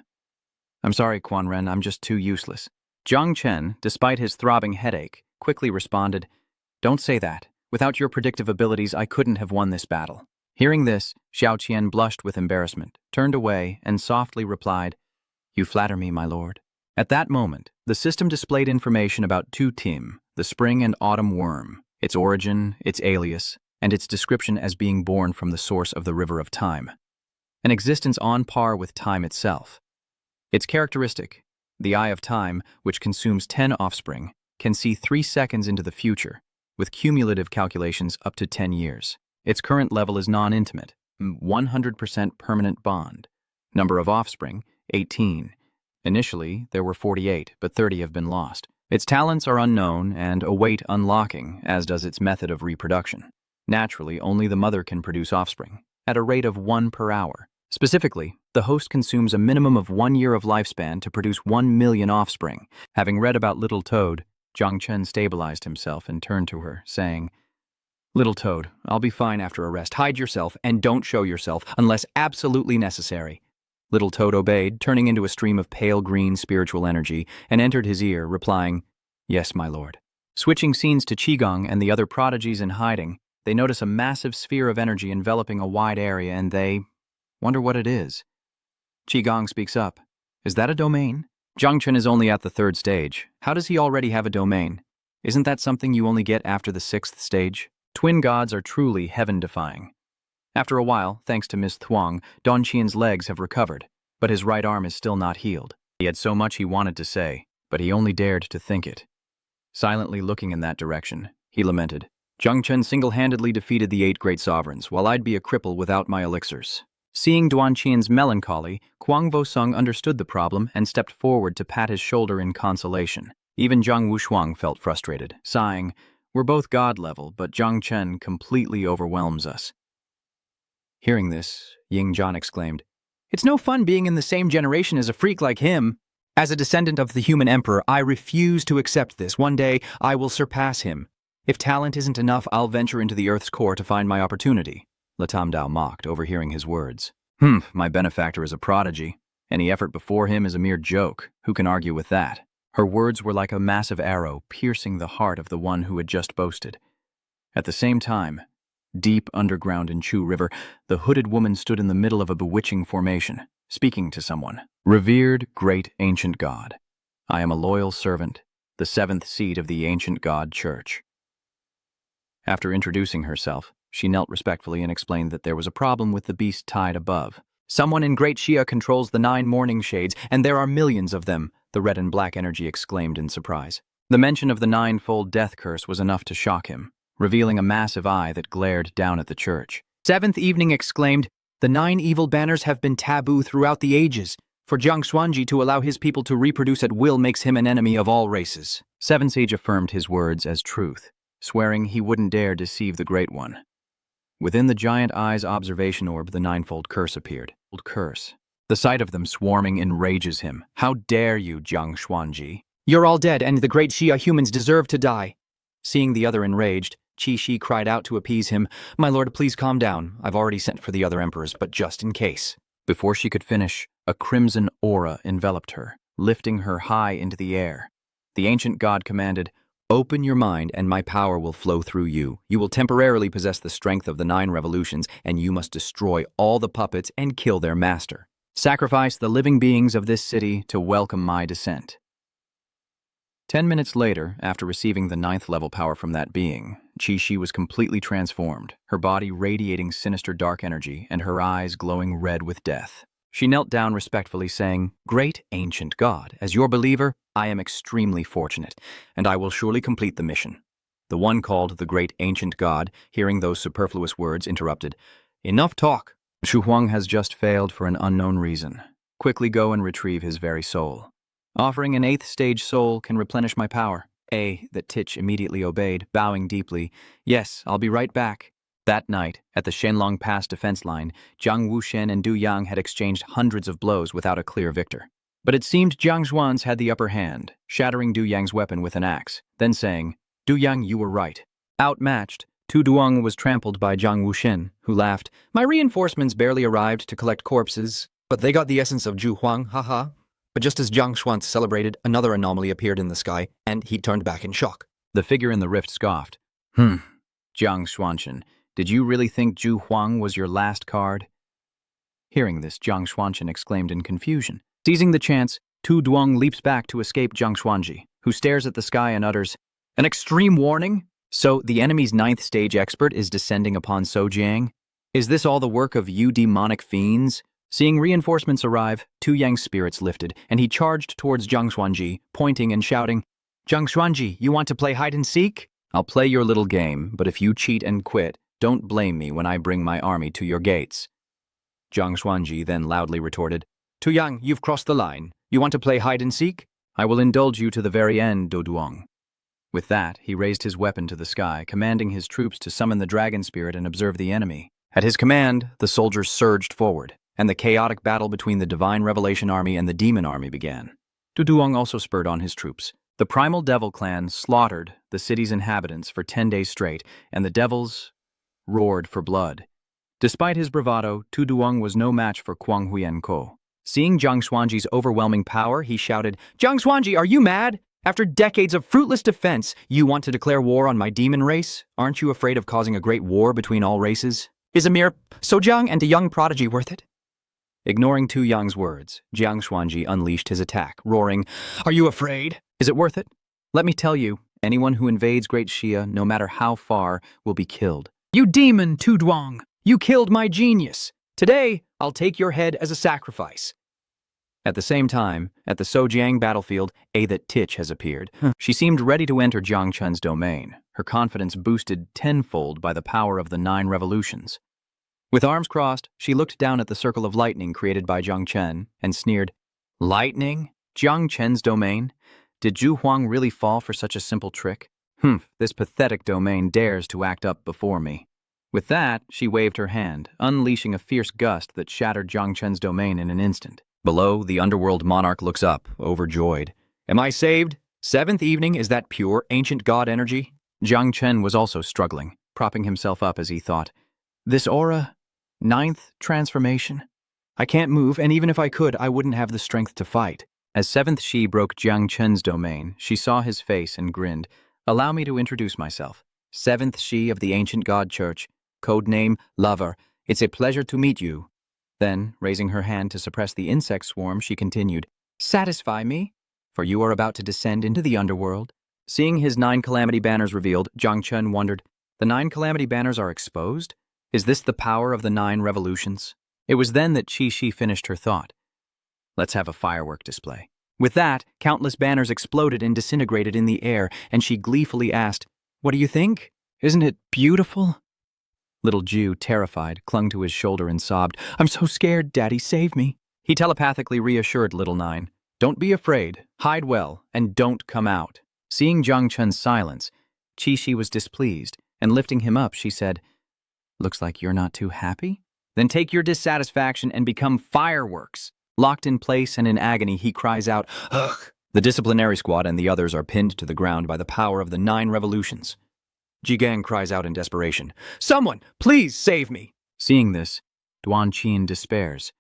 I'm sorry, Quan Ren, I'm just too useless. Jung Chen, despite his throbbing headache, quickly responded, Don't say that. Without your predictive abilities, I couldn't have won this battle. Hearing this, Xiao Qian blushed with embarrassment, turned away, and softly replied, You flatter me, my lord. At that moment, the system displayed information about Tu Tim, the spring and autumn worm, its origin, its alias, and its description as being born from the source of the river of time. An existence on par with time itself. Its characteristic, the eye of time, which consumes 10 offspring, can see 3 seconds into the future, with cumulative calculations up to 10 years. Its current level is non-intimate, 100% permanent bond. Number of offspring, 18. Initially, there were 48, but 30 have been lost. Its talents are unknown and await unlocking, as does its method of reproduction. Naturally, only the mother can produce offspring, at a rate of 1 per hour. Specifically, the host consumes a minimum of 1 year of lifespan to produce 1 million offspring. Having read about Little Toad, Jung Chen stabilized himself and turned to her, saying, Little Toad, I'll be fine after a rest. Hide yourself and don't show yourself unless absolutely necessary. Little Toad obeyed, turning into a stream of pale green spiritual energy, and entered his ear, replying, Yes, my lord. Switching scenes to Qigong and the other prodigies in hiding, they notice a massive sphere of energy enveloping a wide area, and they wonder what it is. Qigong speaks up. Is that a domain? Jung Chen is only at the 3rd stage. How does he already have a domain? Isn't that something you only get after the 6th stage? Twin gods are truly heaven-defying. After a while, thanks to Miss Thuong, Don Qian's legs have recovered, but his right arm is still not healed. He had so much he wanted to say, but he only dared to think it. Silently looking in that direction, he lamented, Jung Chen single-handedly defeated the 8 great sovereigns, while I'd be a cripple without my elixirs. Seeing Duan Qian's melancholy, Kuang Vosung understood the problem and stepped forward to pat his shoulder in consolation. Even Zhang Wushuang felt frustrated, sighing, We're both god-level, but Jung Chen completely overwhelms us. Hearing this, Ying Zhan exclaimed, It's no fun being in the same generation as a freak like him. As a descendant of the human emperor, I refuse to accept this. One day, I will surpass him. If talent isn't enough, I'll venture into the Earth's core to find my opportunity. Latam Dao mocked, overhearing his words. My benefactor is a prodigy. Any effort before him is a mere joke. Who can argue with that? Her words were like a massive arrow piercing the heart of the one who had just boasted. At the same time, deep underground in Chu River, the hooded woman stood in the middle of a bewitching formation, speaking to someone. Revered great ancient god, I am a loyal servant, the seventh seed of the ancient god church. After introducing herself, she knelt respectfully and explained that there was a problem with the beast tied above. Someone in Great Shia controls the 9 morning shades, and there are millions of them, the red and black energy exclaimed in surprise. The mention of the 9-fold death curse was enough to shock him, revealing a massive eye that glared down at the church. Seventh Evening exclaimed, the 9 evil banners have been taboo throughout the ages. For Jiang Xuanji to allow his people to reproduce at will makes him an enemy of all races. Seven Sage affirmed his words as truth, swearing he wouldn't dare deceive the Great One. Within the giant eye's observation orb, the 9-fold curse appeared. Curse. The sight of them swarming enrages him. How dare you, Jiang Xuanji? You're all dead, and the great Shia humans deserve to die. Seeing the other enraged, Qi Shi cried out to appease him, My lord, please calm down. I've already sent for the other emperors, but just in case. Before she could finish, a crimson aura enveloped her, lifting her high into the air. The ancient god commanded, Open your mind, and my power will flow through you. You will temporarily possess the strength of the 9 revolutions, and you must destroy all the puppets and kill their master. Sacrifice the living beings of this city to welcome my descent. 10 minutes later, after receiving the 9th level power from that being, Qi Shi was completely transformed, her body radiating sinister dark energy and her eyes glowing red with death. She knelt down respectfully, saying, Great ancient god, as your believer, I am extremely fortunate, and I will surely complete the mission. The one called the Great Ancient God, hearing those superfluous words, interrupted, Enough talk. Shu Huang has just failed for an unknown reason. Quickly go and retrieve his very soul. Offering an 8th stage soul can replenish my power. That Tich immediately obeyed, bowing deeply. Yes, I'll be right back. That night, at the Shenlong Pass defense line, Jiang Wushen and Du Yang had exchanged hundreds of blows without a clear victor. But it seemed Jiang Zhuan's had the upper hand, shattering Du Yang's weapon with an axe, then saying, Du Yang, you were right. Outmatched, Tu Duong was trampled by Jiang Wushen, who laughed, My reinforcements barely arrived to collect corpses, but they got the essence of Zhu Huang, haha. But just as Jiang Xuan celebrated, another anomaly appeared in the sky, and he turned back in shock. The figure in the rift scoffed. Jiang Xuanchen, did you really think Zhu Huang was your last card? Hearing this, Jiang Xuanchen exclaimed in confusion. Seizing the chance, Tu Duong leaps back to escape Jiang Xuanji, who stares at the sky and utters, An extreme warning? So the enemy's 9th stage expert is descending upon Sojiang? Is this all the work of you demonic fiends? Seeing reinforcements arrive, Tu Yang's spirits lifted, and he charged towards Jiang Xuanji, pointing and shouting, Jiang Xuanji, you want to play hide-and-seek? I'll play your little game, but if you cheat and quit, don't blame me when I bring my army to your gates. Jiang Xuanji then loudly retorted, Tu Yang, you've crossed the line. You want to play hide-and-seek? I will indulge you to the very end, Du Duong. With that, he raised his weapon to the sky, commanding his troops to summon the dragon spirit and observe the enemy. At his command, the soldiers surged forward, and the chaotic battle between the Divine Revelation Army and the Demon Army began. Du Duong also spurred on his troops. The Primal Devil clan slaughtered the city's inhabitants for 10 days straight, and the devils roared for blood. Despite his bravado, Tu Duong was no match for Kuang Huiyan Ko. Seeing Jiang Xuanji's overwhelming power, he shouted, Jiang Xuanji, are you mad? After decades of fruitless defense, you want to declare war on my demon race? Aren't you afraid of causing a great war between all races? Is a mere Sojiang and a young prodigy worth it? Ignoring Tu Yang's words, Jiang Xuanji unleashed his attack, roaring, Are you afraid? Is it worth it? Let me tell you, anyone who invades Great Shia, no matter how far, will be killed. You demon, Tu Duong! You killed my genius! Today, I'll take your head as a sacrifice. At the same time, at the Sojiang battlefield, that Tich has appeared. She seemed ready to enter Jiang Chen's domain, her confidence boosted tenfold by the power of the 9 revolutions. With arms crossed, she looked down at the circle of lightning created by Jung Chen and sneered, Lightning? Jiang Chen's domain? Did Zhu Huang really fall for such a simple trick? This pathetic domain dares to act up before me. With that, she waved her hand, unleashing a fierce gust that shattered Jiang Chen's domain in an instant. Below, the underworld monarch looks up, overjoyed. Am I saved? 7th evening, is that pure ancient god energy? Jung Chen was also struggling, propping himself up as he thought, "This aura? Ninth transformation? I can't move, and even if I could, I wouldn't have the strength to fight." As seventh Shi broke Jung Chen's domain, she saw his face and grinned. "Allow me to introduce myself. Seventh Shi of the Ancient God Church, codename Lover. It's a pleasure to meet you." Then, raising her hand to suppress the insect swarm, she continued, "Satisfy me, for you are about to descend into the underworld." Seeing his 9 calamity banners revealed, Jung Chen wondered, "The 9 calamity banners are exposed? Is this the power of the 9 revolutions?" It was then that Qi Shi finished her thought. "Let's have a firework display." With that, countless banners exploded and disintegrated in the air, and she gleefully asked, "What do you think? Isn't it beautiful?" Little Jew, terrified, clung to his shoulder and sobbed, "I'm so scared, Daddy, save me." He telepathically reassured Little Nine, "Don't be afraid, hide well, and don't come out." Seeing Jung Chen's silence, Qi Shi was displeased, and lifting him up, she said, "Looks like you're not too happy? Then take your dissatisfaction and become fireworks." Locked in place and in agony, he cries out, "Ugh!" The disciplinary squad and the others are pinned to the ground by the power of the 9 revolutions. Jigang cries out in desperation, "Someone, please save me!" Seeing this, Duan Qin despairs.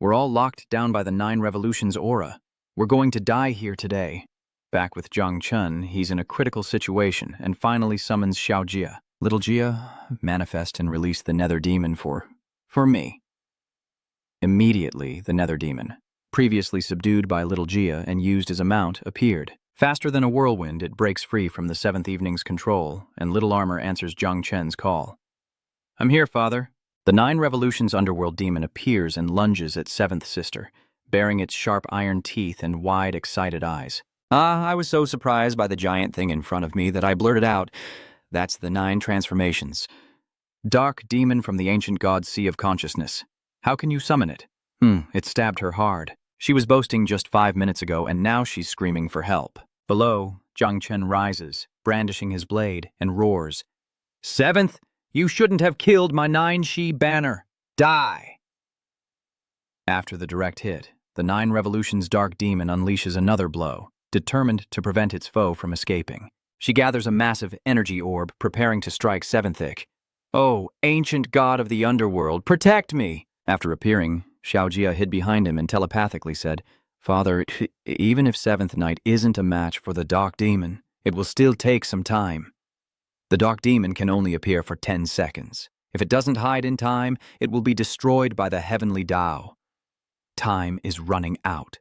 "We're all locked down by the 9 revolutions aura. We're going to die here today." Back with Jung Chen, he's in a critical situation and finally summons Xiao Jia. "Little Jia, manifest and release the nether demon for me." Immediately, the nether demon, previously subdued by Little Jia and used as a mount, appeared. Faster than a whirlwind, it breaks free from the 7th evening's control, and Little Armor answers Jung Chen's call. "I'm here, Father." The 9 revolutions underworld demon appears and lunges at 7th sister, baring its sharp iron teeth and wide, excited eyes. I was so surprised by the giant thing in front of me that I blurted out, "That's the 9 transformations. Dark demon from the ancient god's sea of consciousness. How can you summon it?" It stabbed her hard. She was boasting just 5 minutes ago, and now she's screaming for help. Below, Jung Chen rises, brandishing his blade, and roars, "Seventh, you shouldn't have killed my 9 Shi banner. Die!" After the direct hit, the 9 revolutions dark demon unleashes another blow, determined to prevent its foe from escaping. She gathers a massive energy orb, preparing to strike 7th Ik. "Oh, ancient god of the underworld, protect me!" After appearing, Xiao Jia hid behind him and telepathically said, "Father, even if 7th Night isn't a match for the dark demon, it will still take some time. The dark demon can only appear for 10 seconds. If it doesn't hide in time, it will be destroyed by the heavenly Tao. Time is running out."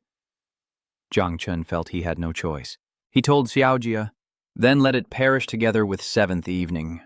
Jung Chen felt he had no choice. He told Xiao Jia, "Then let it perish together with 7th evening."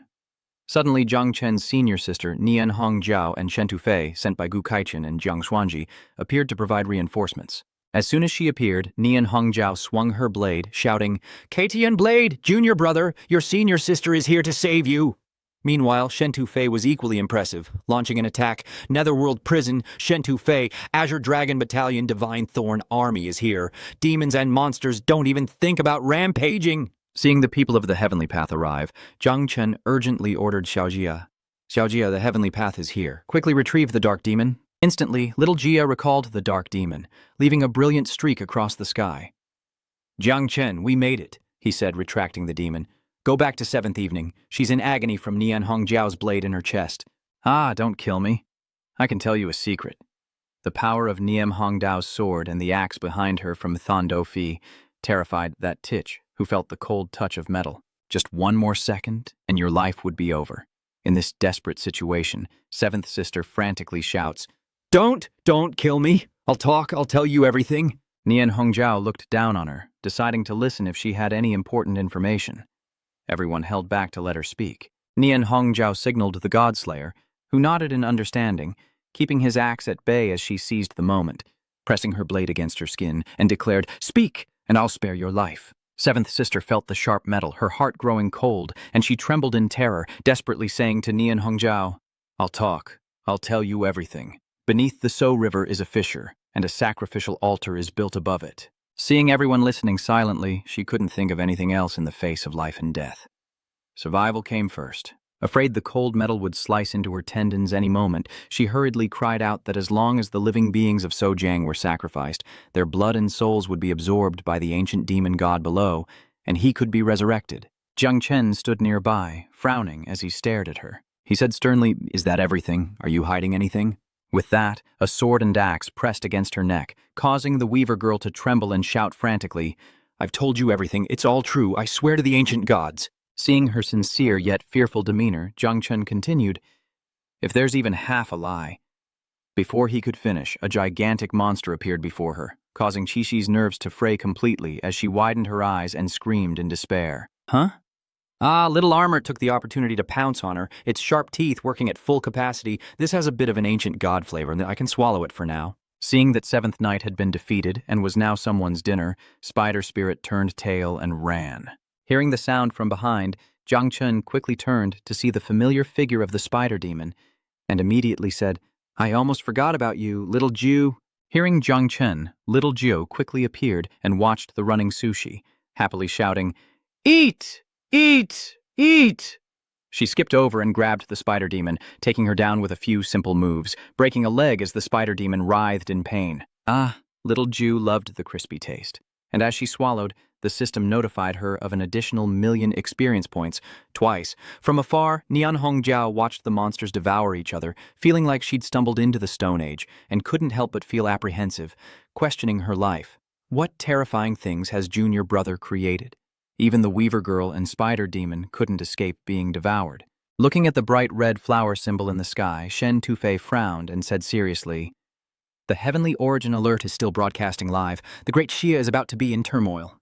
Suddenly, Jung Chen's senior sister, Nian Hongjiao and Shen Tufei, sent by Gu Kaichen and Jiang Xuanji, appeared to provide reinforcements. As soon as she appeared, Nian Hongjiao swung her blade, shouting, "KTN Blade, junior brother, your senior sister is here to save you." Meanwhile, Shen Tufei was equally impressive, launching an attack. "Netherworld Prison, Shen Tufei, Azure Dragon Battalion Divine Thorn Army is here. Demons and monsters don't even think about rampaging." Seeing the people of the Heavenly Path arrive, Jung Chen urgently ordered Xiao Jia, "Xiao Jia, the Heavenly Path is here. Quickly retrieve the Dark Demon." Instantly, Little Jia recalled the Dark Demon, leaving a brilliant streak across the sky. "Jung Chen, we made it," he said, retracting the demon. "Go back to 7th evening. She's in agony from Nian Hongjiao's blade in her chest." Don't kill me. I can tell you a secret. The power of Nian Hongdao's sword and the axe behind her from Thondo Fi terrified that Tich, who felt the cold touch of metal. Just one more second, and your life would be over. In this desperate situation, 7th sister frantically shouts, Don't kill me. I'll tell you everything." Nian Hongjiao looked down on her, deciding to listen if she had any important information. Everyone held back to let her speak. Nian Hongjiao signaled the Godslayer, who nodded in understanding, keeping his axe at bay as she seized the moment, pressing her blade against her skin, and declared, "Speak, and I'll spare your life." 7th sister felt the sharp metal, her heart growing cold, and she trembled in terror, desperately saying to Nian Hongjiao, "I'll talk. I'll tell you everything. Beneath the So River is a fissure, and a sacrificial altar is built above it." Seeing everyone listening silently, she couldn't think of anything else in the face of life and death. Survival came first. Afraid the cold metal would slice into her tendons any moment, she hurriedly cried out that as long as the living beings of Sojiang were sacrificed, their blood and souls would be absorbed by the ancient demon god below, and he could be resurrected. Jung Chen stood nearby, frowning as he stared at her. He said sternly, "Is that everything? Are you hiding anything?" With that, a sword and axe pressed against her neck, causing the Weaver girl to tremble and shout frantically, "I've told you everything. It's all true. I swear to the ancient gods." Seeing her sincere yet fearful demeanor, Jung Chen continued, "If there's even half a lie." Before he could finish, a gigantic monster appeared before her, causing Qi-Shi's nerves to fray completely as she widened her eyes and screamed in despair. Huh? Little Armor took the opportunity to pounce on her, its sharp teeth working at full capacity. This has a bit of an ancient god flavor, and I can swallow it for now. Seeing that Seventh Knight had been defeated and was now someone's dinner, Spider Spirit turned tail and ran. Hearing the sound from behind, Jung Chen quickly turned to see the familiar figure of the spider demon, and immediately said, "I almost forgot about you, little Jew." Hearing Jung Chen, little Jiu quickly appeared and watched the running sushi, happily shouting, "Eat! Eat! Eat!" She skipped over and grabbed the spider demon, taking her down with a few simple moves, breaking a leg as the spider demon writhed in pain. Little Jew loved the crispy taste, and as she swallowed, the system notified her of an additional 1,000,000 experience points, twice. From afar, Nian Hongjiao watched the monsters devour each other, feeling like she'd stumbled into the Stone Age, and couldn't help but feel apprehensive, questioning her life. What terrifying things has Junior Brother created? Even the Weaver Girl and Spider Demon couldn't escape being devoured. Looking at the bright red flower symbol in the sky, Shen Tufei frowned and said seriously, "The Heavenly Origin Alert is still broadcasting live. The great Xia is about to be in turmoil."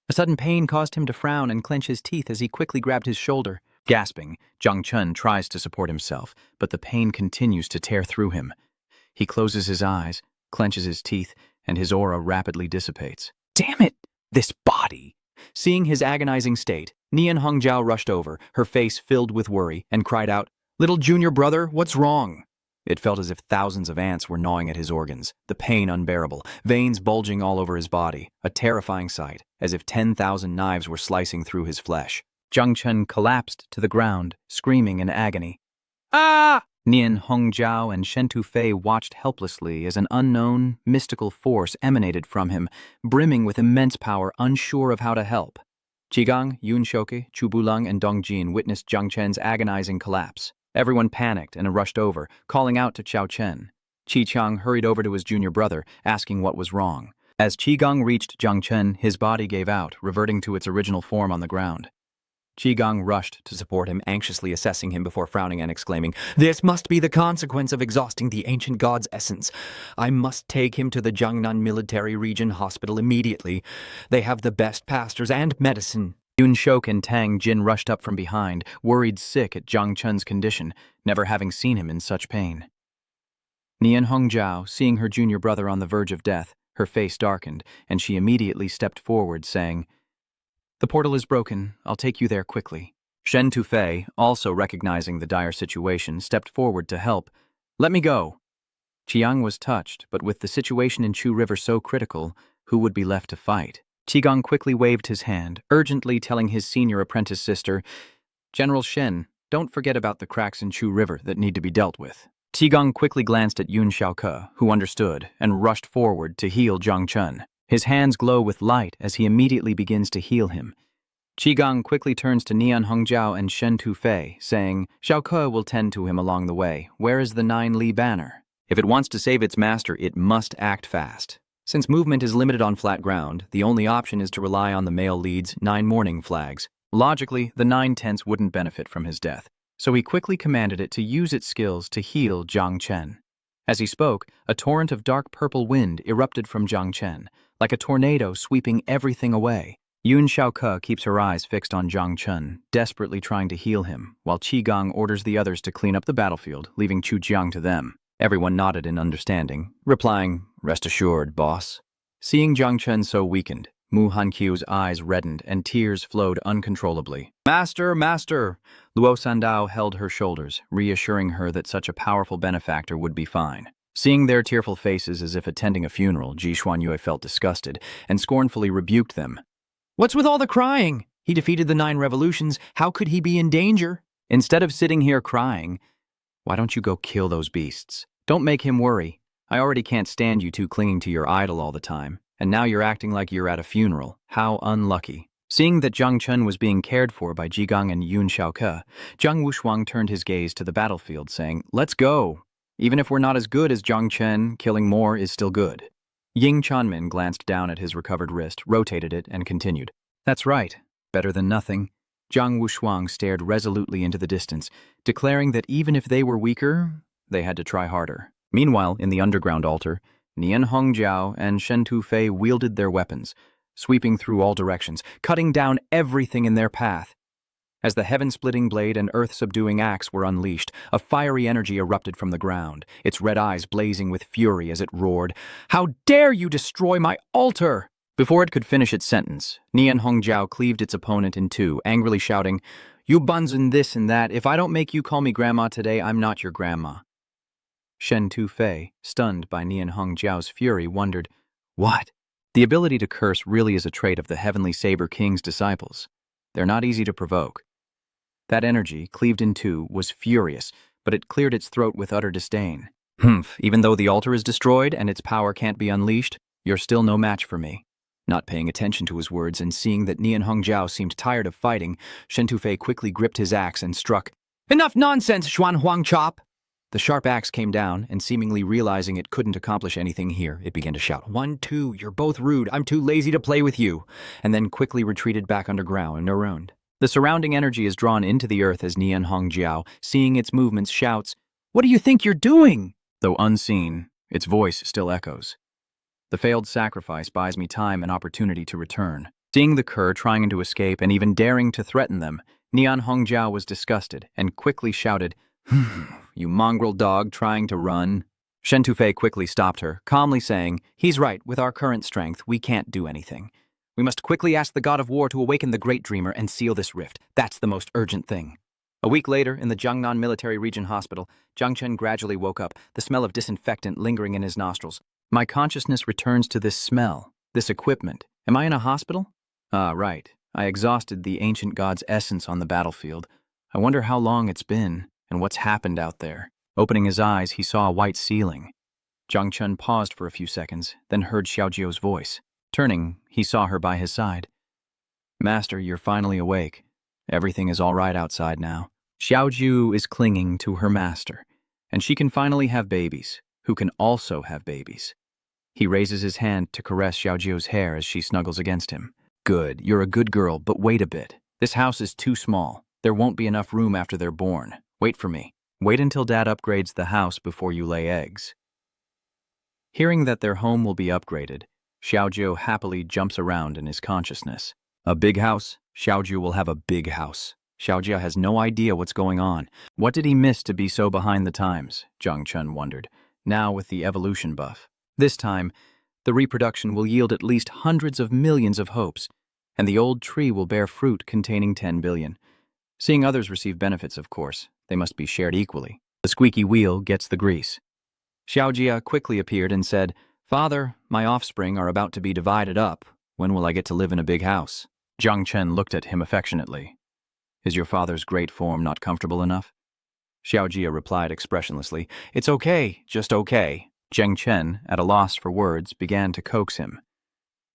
A sudden pain caused him to frown and clench his teeth as he quickly grabbed his shoulder. Gasping, Jung Chen tries to support himself, but the pain continues to tear through him. He closes his eyes, clenches his teeth, and his aura rapidly dissipates. "Damn it! This body!" Seeing his agonizing state, Nian Hongjiao rushed over, her face filled with worry, and cried out, "Little Junior Brother, what's wrong?" It felt as if thousands of ants were gnawing at his organs, the pain unbearable, veins bulging all over his body, a terrifying sight, as if 10,000 knives were slicing through his flesh. Jung Chen collapsed to the ground, screaming in agony. "Ah!" Nian Hongjiao and Shen Tufei watched helplessly as an unknown, mystical force emanated from him, brimming with immense power, unsure of how to help. Qigong, Yun Shoke, Chu Buleng, and Dongjin witnessed Jung Chen's agonizing collapse. Everyone panicked and rushed over, calling out to Qiao Chen. Qi Qiang hurried over to his junior brother, asking what was wrong. As Qigong reached Jung Chen, his body gave out, reverting to its original form on the ground. Qigong rushed To support him, anxiously assessing him before frowning and exclaiming, "This must be the consequence of exhausting the ancient god's essence. I must take him to the Jiangnan Military Region Hospital immediately. They have the best pastors and medicine." Yun Shok and Tang Jin rushed up from behind, worried sick at Jung Chen's condition, never having seen him in such pain. Nian Hongjiao, seeing her junior brother on the verge of death, her face darkened, and she immediately stepped forward, saying, "The portal is broken. I'll take you there quickly." Shen Tufei, also recognizing the dire situation, stepped forward to help. "Let me go." Qiang was touched, but with the situation in Chu River so critical, who would be left to fight? Qigong quickly waved his hand, urgently telling his senior apprentice sister, "General Shen, don't forget about the cracks in Chu River that need to be dealt with." Qigong quickly glanced at Yun Xiaoke, who understood, and rushed forward to heal Jung Chen. His hands glow with light as he immediately begins to heal him. Qigong quickly turns to Nian Hongjiao and Shen Tufei, saying, "Xiaoke will tend to him along the way. Where is the 9 Li banner?" If it wants to save its master, it must act fast. Since movement is limited on flat ground, the only option is to rely on the male lead's 9 mourning flags. Logically, the 9 tents wouldn't benefit from his death, so he quickly commanded it to use its skills to heal Jung Chen. As he spoke, a torrent of dark purple wind erupted from Jung Chen, like a tornado sweeping everything away. Yun Xiaoke keeps her eyes fixed on Jung Chen, desperately trying to heal him, while Qigong orders the others to clean up the battlefield, leaving Chu Jiang to them. Everyone nodded in understanding, replying, "Rest assured, boss." Seeing Jung Chen so weakened, Mu Hanqiu's eyes reddened and tears flowed uncontrollably. "Master, master!" Luo Sandao held her shoulders, reassuring her that such a powerful benefactor would be fine. Seeing their tearful faces as if attending a funeral, Ji Xuanyue felt disgusted and scornfully rebuked them. What's with all the crying? He defeated the 9 revolutions. How could he be in danger? Instead of sitting here crying, why don't you go kill those beasts? Don't make him worry. I already can't stand you two clinging to your idol all the time, and now you're acting like you're at a funeral. How unlucky. Seeing that Jung Chen was being cared for by Jigang and Yun Xiaoke, Zhang Wushuang turned his gaze to the battlefield, saying, "Let's go! Even if we're not as good as Jung Chen, killing more is still good." Ying Chanmin glanced down at his recovered wrist, rotated it, and continued. "That's right. Better than nothing." Zhang Wushuang stared resolutely into the distance, declaring that even if they were weaker, they had to try harder. Meanwhile, in the underground altar, Nian Hongjiao and Shen Tufei wielded their weapons, sweeping through all directions, cutting down everything in their path. As the heaven-splitting blade and earth-subduing axe were unleashed, a fiery energy erupted from the ground, its red eyes blazing with fury as it roared, "How dare you destroy my altar!" Before it could finish its sentence, Nian Hongjiao cleaved its opponent in two, angrily shouting, "You bunzen this and that. If I don't make you call me grandma today, I'm not your grandma." Shen Tufei, stunned by Nian Hongjiao's fury, wondered, "What?" The ability to curse really is a trait of the Heavenly Saber King's disciples. They're not easy to provoke. That energy, cleaved in two, was furious, but it cleared its throat with utter disdain. Even though the altar is destroyed and its power can't be unleashed, you're still no match for me." Not paying attention to his words and seeing that Nian Hongjiao seemed tired of fighting, Shen Tufei quickly gripped his axe and struck. "Enough nonsense, Xuan Huang Chop!" The sharp axe came down, and seemingly realizing it couldn't accomplish anything here, it began to shout, "1, 2, you're both rude, I'm too lazy to play with you," and then quickly retreated back underground and around. The surrounding energy is drawn into the earth as Nian Hongjiao, seeing its movements, shouts, "What do you think you're doing?" Though unseen, its voice still echoes. "The failed sacrifice buys me time and opportunity to return." Seeing the cur trying to escape and even daring to threaten them, Nian Hongjiao was disgusted and quickly shouted, "You mongrel dog trying to run." Shen Tufei quickly stopped her, calmly saying, "He's right, with our current strength, we can't do anything. We must quickly ask the god of war to awaken the great dreamer and seal this rift. That's the most urgent thing." A week later, in the Jiangnan Military Region Hospital, Jung Chen gradually woke up, the smell of disinfectant lingering in his nostrils. My consciousness returns to this smell, this equipment. Am I in a hospital? Ah, right. I exhausted the ancient god's essence on the battlefield. I wonder how long it's been, and what's happened out there. Opening his eyes, he saw a white ceiling. Zhang Chen paused for a few seconds, then heard Xiaojio's voice. Turning, he saw her by his side. "Master, you're finally awake. Everything is all right outside now." Xiaojiu is clinging to her master, and she can finally have babies, who can also have babies. He raises his hand to caress Xiaojio's hair as she snuggles against him. "Good, you're a good girl, but wait a bit. This house is too small. There won't be enough room after they're born. Wait for me. Wait until Dad upgrades the house before you lay eggs." Hearing that their home will be upgraded, Xiaojio happily jumps around in his consciousness. A big house? Xiaojio will have a big house. Xiaojia has no idea what's going on. What did he miss to be so behind the times? Zhang Chen wondered, now with the evolution buff. This time, the reproduction will yield at least hundreds of millions of hopes, and the old tree will bear fruit containing 10 billion. Seeing others receive benefits, of course, they must be shared equally. The squeaky wheel gets the grease. Xiaojia quickly appeared and said, "Father, my offspring are about to be divided up. When will I get to live in a big house?" Zhang Chen looked at him affectionately. "Is your father's great form not comfortable enough?" Xiaojia replied expressionlessly, "It's okay, just okay." Zhang Chen, at a loss for words, began to coax him.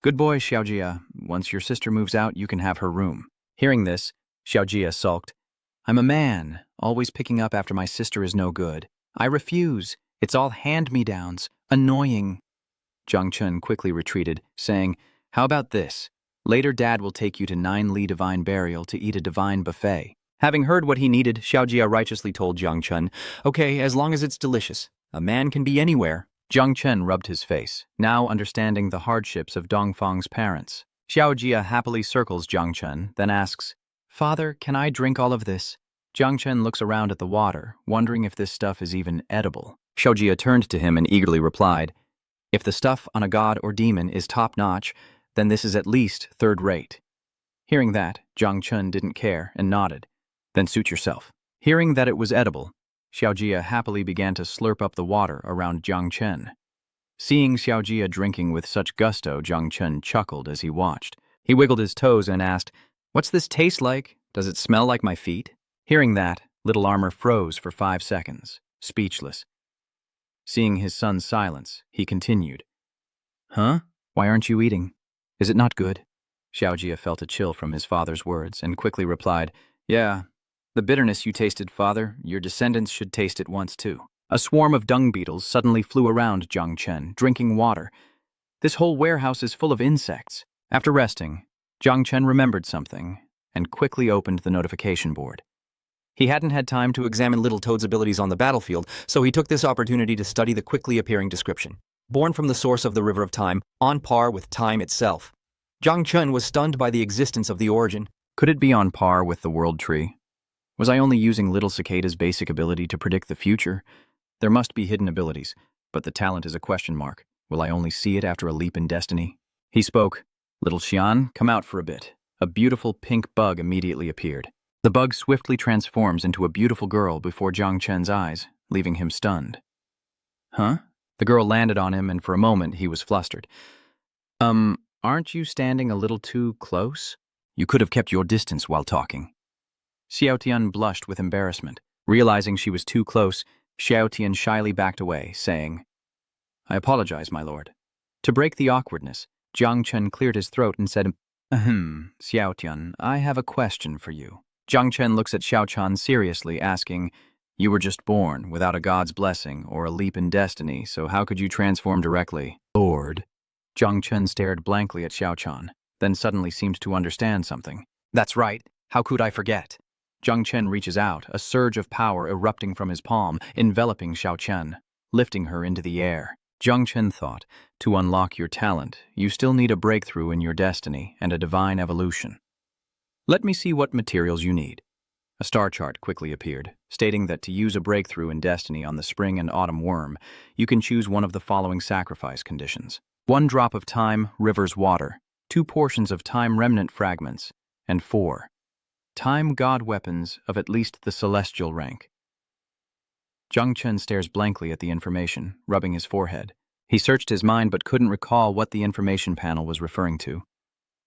"Good boy, Xiaojia. Once your sister moves out, you can have her room." Hearing this, Xiaojia sulked. "I'm a man, always picking up after my sister is no good. I refuse. It's all hand-me-downs. Annoying." Zhang Chen quickly retreated, saying, "How about this? Later Dad will take you to 9 Li Divine Burial to eat a divine buffet." Having heard what he needed, Xiaojia righteously told Zhang Chen, "Okay, as long as it's delicious. A man can be anywhere." Zhang Chen rubbed his face, now understanding the hardships of Dongfang's parents. Xiaojia happily circles Zhang Chen, then asks, "Father, can I drink all of this?" Zhang Chen looks around at the water, wondering if this stuff is even edible. Xiaojia turned to him and eagerly replied, "If the stuff on a god or demon is top-notch, then this is at least third-rate." Hearing that, Zhang Chen didn't care and nodded. "Then suit yourself." Hearing that it was edible, Xiaojia happily began to slurp up the water around Zhang Chen. Seeing Xiaojia drinking with such gusto, Zhang Chen chuckled as he watched. He wiggled his toes and asked, "What's this taste like? Does it smell like my feet?" Hearing that, Little Armor froze for 5 seconds, speechless. Seeing his son's silence, he continued, "Huh? Why aren't you eating? Is it not good?" Xiaojia felt a chill from his father's words and quickly replied, "Yeah, the bitterness you tasted, father, your descendants should taste it once too." A swarm of dung beetles suddenly flew around Jung Chen, drinking water. This whole warehouse is full of insects. After resting, Jung Chen remembered something and quickly opened the notification board. He hadn't had time to examine Little Toad's abilities on the battlefield, so he took this opportunity to study the quickly appearing description. Born from the source of the river of time, on par with time itself. Jung Chen was stunned by the existence of the origin. Could it be on par with the world tree? Was I only using Little Cicada's basic ability to predict the future? There must be hidden abilities, but the talent is a question mark. Will I only see it after a leap in destiny? He spoke. "Little Xian, come out for a bit." A beautiful pink bug immediately appeared. The bug swiftly transforms into a beautiful girl before Jung Chen's eyes, leaving him stunned. Huh? The girl landed on him, and for a moment he was flustered. Aren't you standing a little too close? You could have kept your distance while talking." Xiaotian blushed with embarrassment. Realizing she was too close, Xiaotian shyly backed away, saying, "I apologize, my lord." To break the awkwardness, Jung Chen cleared his throat and said, Xiaotian, I have a question for you." Jung Chen looks at Xiaotian seriously, asking, "You were just born, without a god's blessing or a leap in destiny, so how could you transform directly?" "Lord." Jung Chen stared blankly at Xiaotian, then suddenly seemed to understand something. "That's right. How could I forget?" Jung Chen reaches out, a surge of power erupting from his palm, enveloping Xiaotian, lifting her into the air. Jung Chen thought, to unlock your talent, you still need a breakthrough in your destiny and a divine evolution. Let me see what materials you need. A star chart quickly appeared, stating that to use a breakthrough in destiny on the spring and autumn worm, you can choose one of the following sacrifice conditions. 1 drop of time, river's water, 2 portions of time remnant fragments, and 4 time god weapons of at least the celestial rank. Jung Chen stares blankly at the information, rubbing his forehead. He searched his mind but couldn't recall what the information panel was referring to.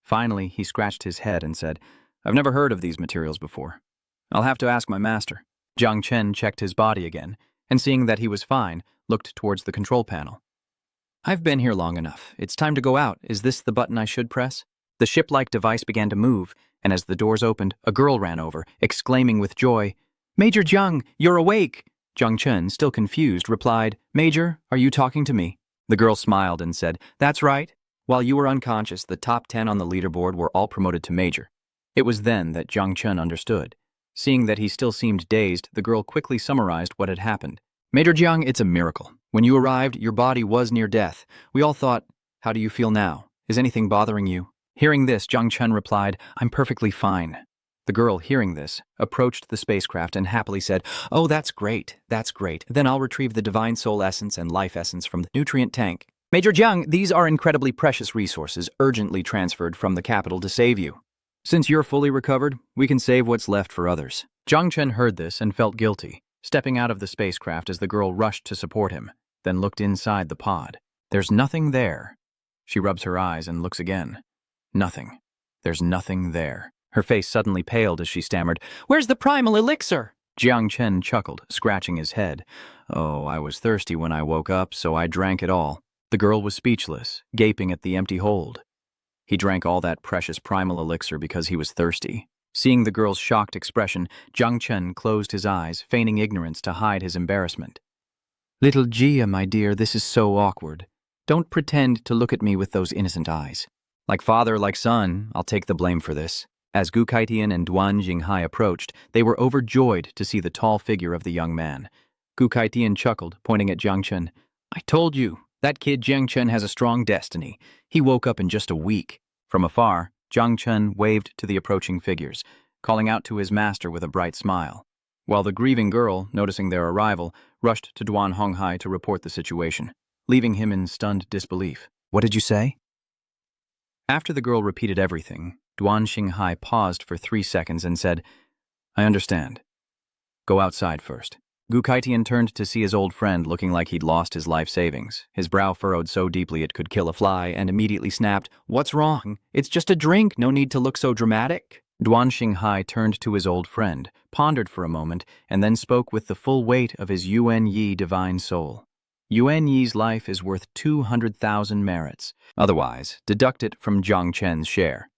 Finally, he scratched his head and said, "I've never heard of these materials before. I'll have to ask my master." Jung Chen checked his body again, and seeing that he was fine, looked towards the control panel. "I've been here long enough. It's time to go out. Is this the button I should press?" The ship-like device began to move, and as the doors opened, a girl ran over, exclaiming with joy, "Major Jung, you're awake!" Jung Chen, still confused, replied, "Major, are you talking to me?" The girl smiled and said, "That's right. While you were unconscious, the top 10 on the leaderboard were all promoted to major." It was then that Jung Chen understood. Seeing that he still seemed dazed, the girl quickly summarized what had happened. "Major Jiang, it's a miracle. When you arrived, your body was near death. We all thought, how do you feel now? Is anything bothering you?" Hearing this, Jung Chen replied, "I'm perfectly fine." The girl, hearing this, approached the spacecraft and happily said, "Oh, that's great. Then I'll retrieve the divine soul essence and life essence from the nutrient tank." "Major Jiang, these are incredibly precious resources urgently transferred from the capital to save you. Since you're fully recovered, we can save what's left for others." Jung Chen heard this and felt guilty, stepping out of the spacecraft as the girl rushed to support him, then looked inside the pod. There's nothing there. She rubs her eyes and looks again. Nothing. There's nothing there. Her face suddenly paled as she stammered, "Where's the primal elixir?" Jiang Chen chuckled, scratching his head. "Oh, I was thirsty when I woke up, so I drank it all." The girl was speechless, gaping at the empty hold. He drank all that precious primal elixir because he was thirsty. Seeing the girl's shocked expression, Jung Chen closed his eyes, feigning ignorance to hide his embarrassment. "Little Jia, my dear, this is so awkward. Don't pretend to look at me with those innocent eyes." Like father, like son, I'll take the blame for this. As Gu Kaitian and Duan Jinghai approached, they were overjoyed to see the tall figure of the young man. Gu Kaitian chuckled, pointing at Jiang Chen. "I told you, that kid Jiang Chen has a strong destiny. He woke up in just a week." From afar, Jiang Chen waved to the approaching figures, calling out to his master with a bright smile, while the grieving girl, noticing their arrival, rushed to Duan Honghai to report the situation, leaving him in stunned disbelief. "What did you say?" After the girl repeated everything, Duan Xinghai paused for 3 seconds and said, "I understand. Go outside first." Gu Kaitian turned to see his old friend looking like he'd lost his life savings, his brow furrowed so deeply it could kill a fly, and immediately snapped, "What's wrong? It's just a drink, no need to look so dramatic." Duan Xinghai turned to his old friend, pondered for a moment, and then spoke with the full weight of his Yuan Yi divine soul. Yuan Yi's life is worth 200,000 merits. Otherwise, deduct it from Jiang Chen's share.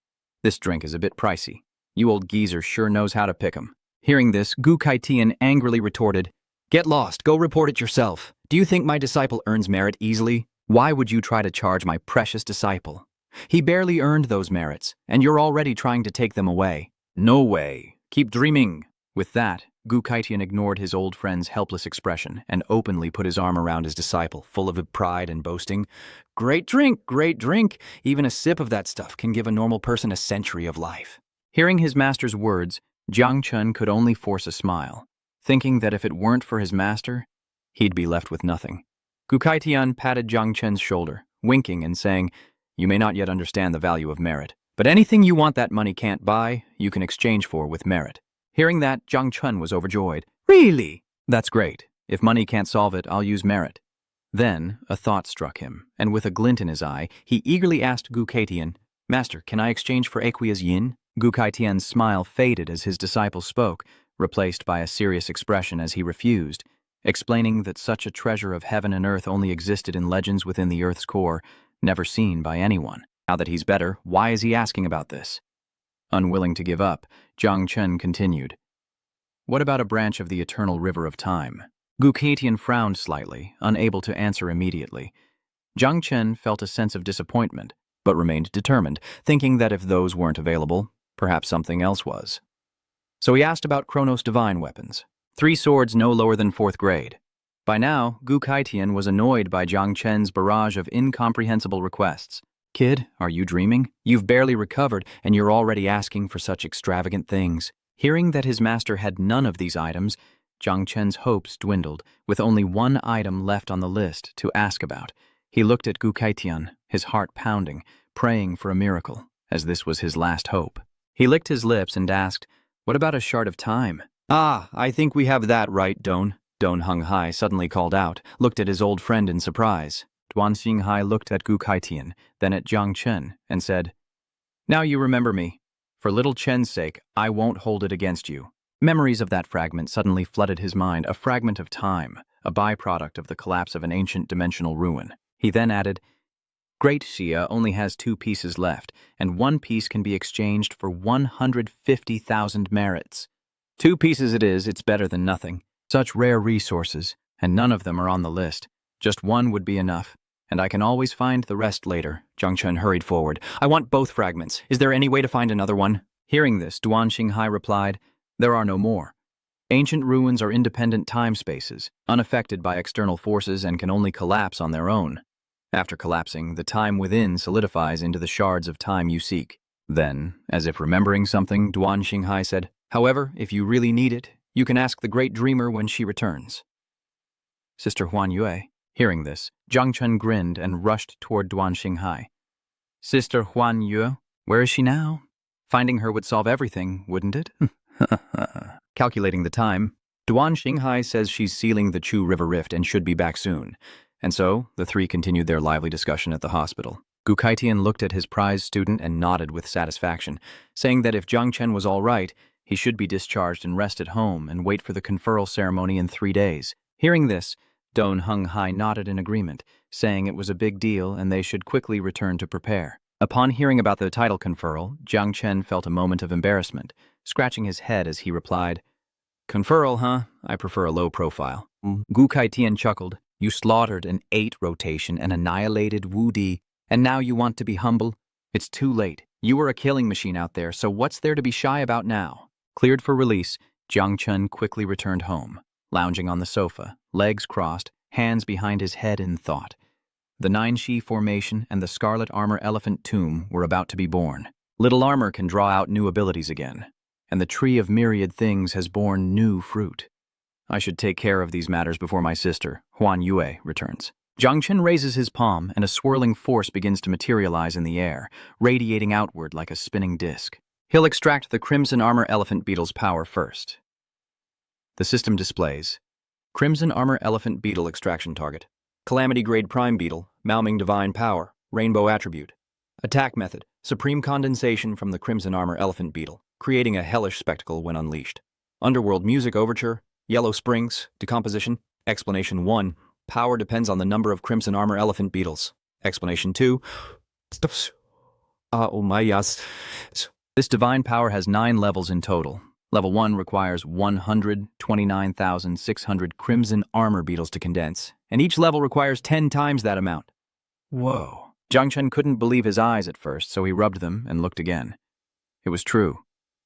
This drink is a bit pricey. You old geezer sure knows how to pick 'em." Hearing this, Gu Kaitian angrily retorted, Get lost, go report it yourself. Do you think my disciple earns merit easily? "Why would you try to charge my precious disciple? He barely earned those merits, and you're already trying to take them away. No way. Keep dreaming." With that, Gu Kaitian ignored his old friend's helpless expression and openly put his arm around his disciple, full of pride and boasting. Great drink, great drink. Even a sip of that stuff can give a normal person a century of life. Hearing his master's words, Jung Chen could only force a smile, thinking that if it weren't for his master, he'd be left with nothing. Gu Kaitian patted Jung Chen's shoulder, winking and saying, "You may not yet understand the value of merit, but anything you want that money can't buy, you can exchange for with merit." Hearing that, Jung Chen was overjoyed. Really? "That's great. If money can't solve it, I'll use merit." Then, a thought struck him, and with a glint in his eye, he eagerly asked Gu Kaitian, "Master, can I exchange for Aquia's yin?" Gu Kaitian's smile faded as his disciple spoke, replaced by a serious expression as he refused, explaining that such a treasure of heaven and earth only existed in legends within the earth's core, never seen by anyone. Now that he's better, why is he asking about this? Unwilling to give up, Jung Chen continued, "What about a branch of the eternal river of time?" Gu Kaitian frowned slightly, unable to answer immediately. Jung Chen felt a sense of disappointment, but remained determined, thinking that if those weren't available, perhaps something else was. So he asked about Chronos' divine weapons. 3 swords no lower than 4th grade. By now, Gu Kaitian was annoyed by Jung Chen's barrage of incomprehensible requests. "Kid, are you dreaming? You've barely recovered, and you're already asking for such extravagant things." Hearing that his master had none of these items, Jung Chen's hopes dwindled, with only one item left on the list to ask about. He looked at Gu Kaitian, his heart pounding, praying for a miracle, as this was his last hope. He licked his lips and asked, "What about a shard of time?" "Ah, I think we have that right, Don." Don Hung Hai suddenly called out, looked at his old friend in surprise. Duan Xinghai looked at Gu Kaitian, then at Jung Chen, and said, "Now you remember me. For little Chen's sake, I won't hold it against you." Memories of that fragment suddenly flooded his mind, a fragment of time, a byproduct of the collapse of an ancient dimensional ruin. He then added, "Great Xia only has 2 pieces left, and 1 piece can be exchanged for 150,000 merits. 2 pieces it is, it's better than nothing. Such rare resources, and none of them are on the list. Just 1 would be enough, and I can always find the rest later." Jung Chen hurried forward. "I want both fragments. Is there any way to find another one?" Hearing this, Duan Xinghai replied, "There are no more. Ancient ruins are independent time spaces, unaffected by external forces and can only collapse on their own. After collapsing, the time within solidifies into the shards of time you seek." Then, as if remembering something, Duan Xinghai said, "However, if you really need it, you can ask the Great Dreamer when she returns." Sister Huan Yue. Hearing this, Jung Chen grinned and rushed toward Duan Xinghai. "Sister Huan Yue, where is she now? Finding her would solve everything, wouldn't it?" Calculating the time, Duan Xinghai says she's sealing the Chu River Rift and should be back soon. And so, the 3 continued their lively discussion at the hospital. Gu Kaitian looked at his prize student and nodded with satisfaction, saying that if Jung Chen was all right, he should be discharged and rest at home and wait for the conferral ceremony in 3 days. Hearing this, Don Hung Hai nodded in agreement, saying it was a big deal and they should quickly return to prepare. Upon hearing about the title conferral, Jung Chen felt a moment of embarrassment, scratching his head as he replied, "Conferral, huh? I prefer a low profile." Gu Kaitian chuckled. "You slaughtered an 8 rotation and annihilated Wu Di, and now you want to be humble? It's too late. You were a killing machine out there, so what's there to be shy about now?" Cleared for release, Jung Chen quickly returned home, lounging on the sofa, legs crossed, hands behind his head in thought. The 9-Shi formation and the Scarlet Armor Elephant Tomb were about to be born. Little Armor can draw out new abilities again, and the Tree of Myriad Things has borne new fruit. I should take care of these matters before my sister, Huan Yue, returns. Jung Chen raises his palm, and a swirling force begins to materialize in the air, radiating outward like a spinning disc. He'll extract the Crimson Armor Elephant Beetle's power first. The system displays Crimson Armor Elephant Beetle extraction target. Calamity Grade Prime Beetle, Maoming Divine Power, Rainbow Attribute. Attack method, Supreme Condensation from the Crimson Armor Elephant Beetle, creating a hellish spectacle when unleashed. Underworld Music Overture, Yellow Springs, Decomposition. Explanation 1, power depends on the number of Crimson Armor Elephant Beetles. Explanation 2, Oh my yes. This divine power has 9 levels in total. Level 1 requires 129,600 crimson armor beetles to condense, and each level requires 10 times that amount. Whoa. Jung Chen couldn't believe his eyes at first, so he rubbed them and looked again. It was true.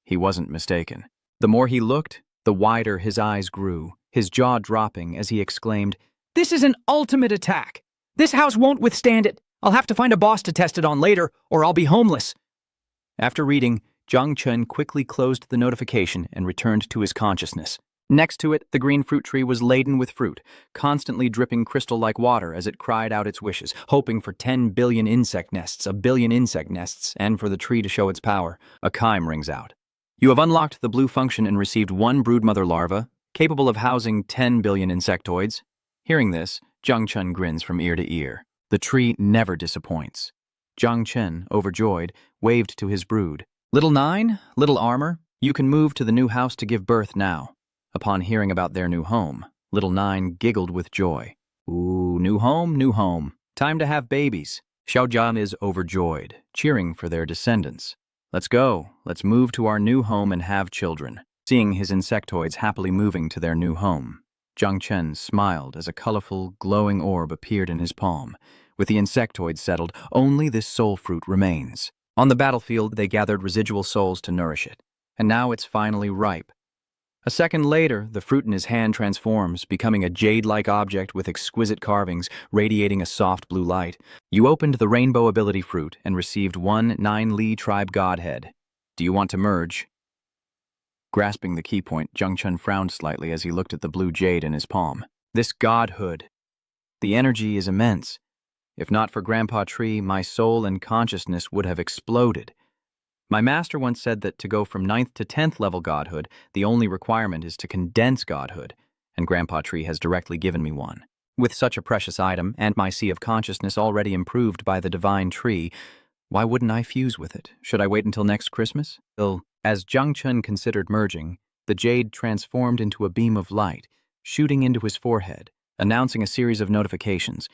He wasn't mistaken. The more he looked, the wider his eyes grew, his jaw dropping as he exclaimed, This is an ultimate attack. This house won't withstand it. I'll have to find a boss to test it on later, or I'll be homeless. After reading, Jung Chen quickly closed the notification and returned to his consciousness. Next to it, the green fruit tree was laden with fruit, constantly dripping crystal-like water as it cried out its wishes, hoping for 10 billion insect nests, a billion insect nests, and for the tree to show its power. A chime rings out. You have unlocked the blue function and received 1 broodmother larva, capable of housing 10 billion insectoids. Hearing this, Jung Chen grins from ear to ear. The tree never disappoints. Jung Chen, overjoyed, waved to his brood. Little 9, little armor, you can move to the new house to give birth now. Upon hearing about their new home, little 9 giggled with joy. Ooh, new home, new home. Time to have babies. Xiaojian is overjoyed, cheering for their descendants. Let's go. Let's move to our new home and have children. Seeing his insectoids happily moving to their new home, Jung Chen smiled as a colorful, glowing orb appeared in his palm. With the insectoids settled, only this soul fruit remains. On the battlefield, they gathered residual souls to nourish it, and now it's finally ripe. A second later, the fruit in his hand transforms, becoming a jade-like object with exquisite carvings, radiating a soft blue light. You opened the rainbow ability fruit and received 1 9-Li tribe godhead. Do you want to merge? Grasping the key point, Jung Chen frowned slightly as he looked at the blue jade in his palm. This godhood. The energy is immense. If not for Grandpa Tree, my soul and consciousness would have exploded. My master once said that to go from 9th to 10th level godhood, the only requirement is to condense godhood, and Grandpa Tree has directly given me one. With such a precious item, and my sea of consciousness already improved by the divine tree, why wouldn't I fuse with it? Should I wait until next Christmas? As Jung Chen considered merging, the jade transformed into a beam of light, shooting into his forehead, announcing a series of notifications.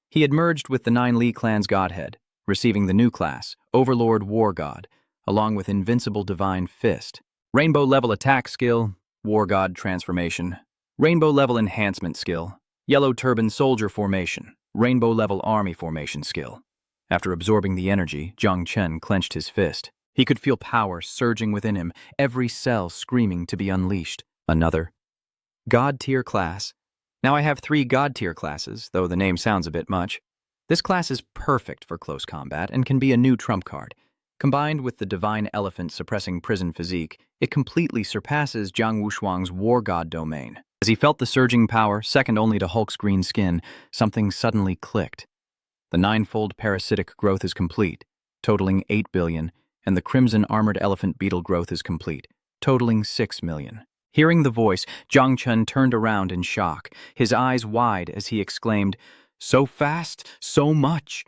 He had merged with the 9-Li clan's godhead, receiving the new class, Overlord War God, along with Invincible Divine Fist. Rainbow level attack skill, War God transformation. Rainbow level enhancement skill, Yellow Turban Soldier formation. Rainbow level army formation skill. After absorbing the energy, Jung Chen clenched his fist. He could feel power surging within him, every cell screaming to be unleashed. Another God-tier class. Now I have 3 God-tier classes, though the name sounds a bit much. This class is perfect for close combat and can be a new trump card. Combined with the divine elephant suppressing prison physique, it completely surpasses Jiang Wushuang's war god domain. As he felt the surging power, second only to Hulk's green skin, something suddenly clicked. The 9-fold parasitic growth is complete, totaling 8 billion, and the crimson armored elephant beetle growth is complete, totaling 6 million. Hearing the voice, Jung Chen turned around in shock, his eyes wide as he exclaimed, "So fast, so much!"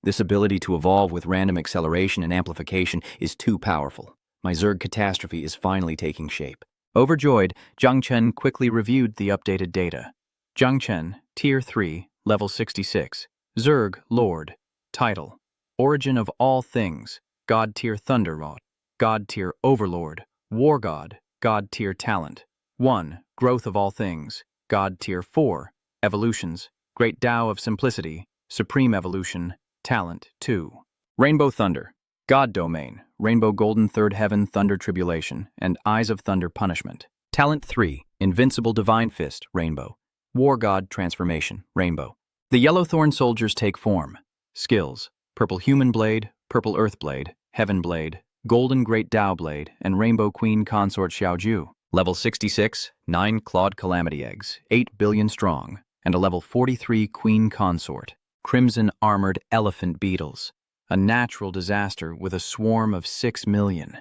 This ability to evolve with random acceleration and amplification is too powerful. My Zerg catastrophe is finally taking shape. Overjoyed, Jung Chen quickly reviewed the updated data. Jung Chen, Tier 3, Level 66. Zerg, Lord. Title: Origin of All Things. God Tier Thunder Rod. God Tier Overlord. War God. God Tier Talent. 1. Growth of All Things. God Tier 4. Evolutions. Great Tao of Simplicity. Supreme Evolution. Talent 2. Rainbow Thunder. God Domain. Rainbow Golden Third Heaven Thunder Tribulation. And Eyes of Thunder Punishment. Talent 3. Invincible Divine Fist. Rainbow. War God Transformation. Rainbow. The Yellow Thorn Soldiers take form. Skills: Purple Human Blade, Purple Earth Blade, Heaven Blade, Golden Great Tao Blade, and Rainbow Queen Consort Xiaoju. Level 66, 9 Clawed Calamity Eggs, 8 billion strong, and a level 43 Queen Consort. Crimson Armored Elephant Beetles. A natural disaster with a swarm of 6 million.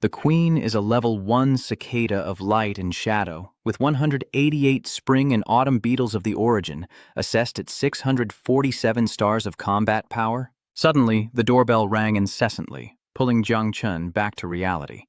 The Queen is a level 1 cicada of light and shadow, with 188 spring and autumn beetles of the origin, assessed at 647 stars of combat power. Suddenly, the doorbell rang incessantly, pulling Jung Chen back to reality.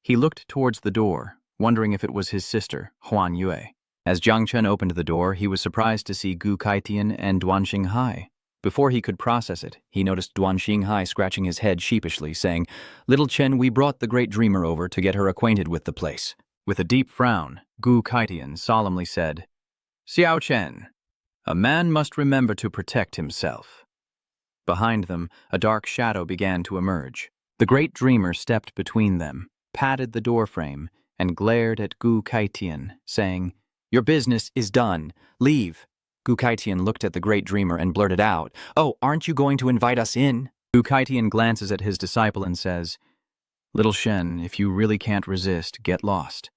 He looked towards the door, wondering if it was his sister, Huan Yue. As Jung Chen opened the door, he was surprised to see Gu Kaitian and Duan Xinghai. Before he could process it, he noticed Duan Xinghai scratching his head sheepishly, saying, "Little Chen, we brought the great dreamer over to get her acquainted with the place." With a deep frown, Gu Kaitian solemnly said, "Xiao Chen, a man must remember to protect himself." Behind them, a dark shadow began to emerge. The great dreamer stepped between them, patted the doorframe, and glared at Gu Kaitian, saying, "Your business is done. Leave." Gu Kaitian looked at the great dreamer and blurted out, "Oh, aren't you going to invite us in?" Gu Kaitian glances at his disciple and says, "Little Shen, if you really can't resist, get lost."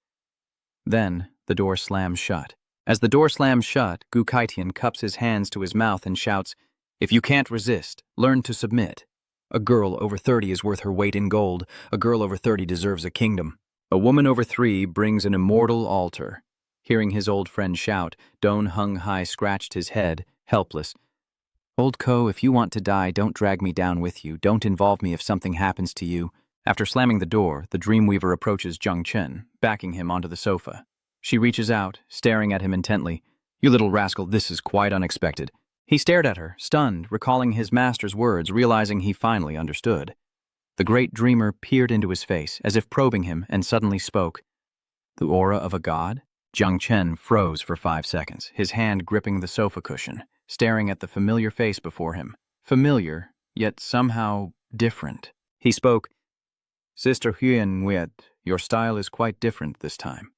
Then the door slams shut. As the door slams shut, Gu Kaitian cups his hands to his mouth and shouts, "If you can't resist, learn to submit. A girl over 30 is worth her weight in gold. A girl over 30 deserves a kingdom. A woman over 3 brings an immortal altar." Hearing his old friend shout, Don Hung Hai scratched his head, helpless. "Old Ko, if you want to die, don't drag me down with you. Don't involve me if something happens to you." After slamming the door, the Dreamweaver approaches Jung Chen, backing him onto the sofa. She reaches out, staring at him intently. "You little rascal, this is quite unexpected." He stared at her, stunned, recalling his master's words, realizing he finally understood. The great dreamer peered into his face, as if probing him, and suddenly spoke. "The aura of a god?" Jung Chen froze for 5 seconds, his hand gripping the sofa cushion, staring at the familiar face before him. Familiar, yet somehow different. He spoke, "Sister Huyen Nguyet, your style is quite different this time."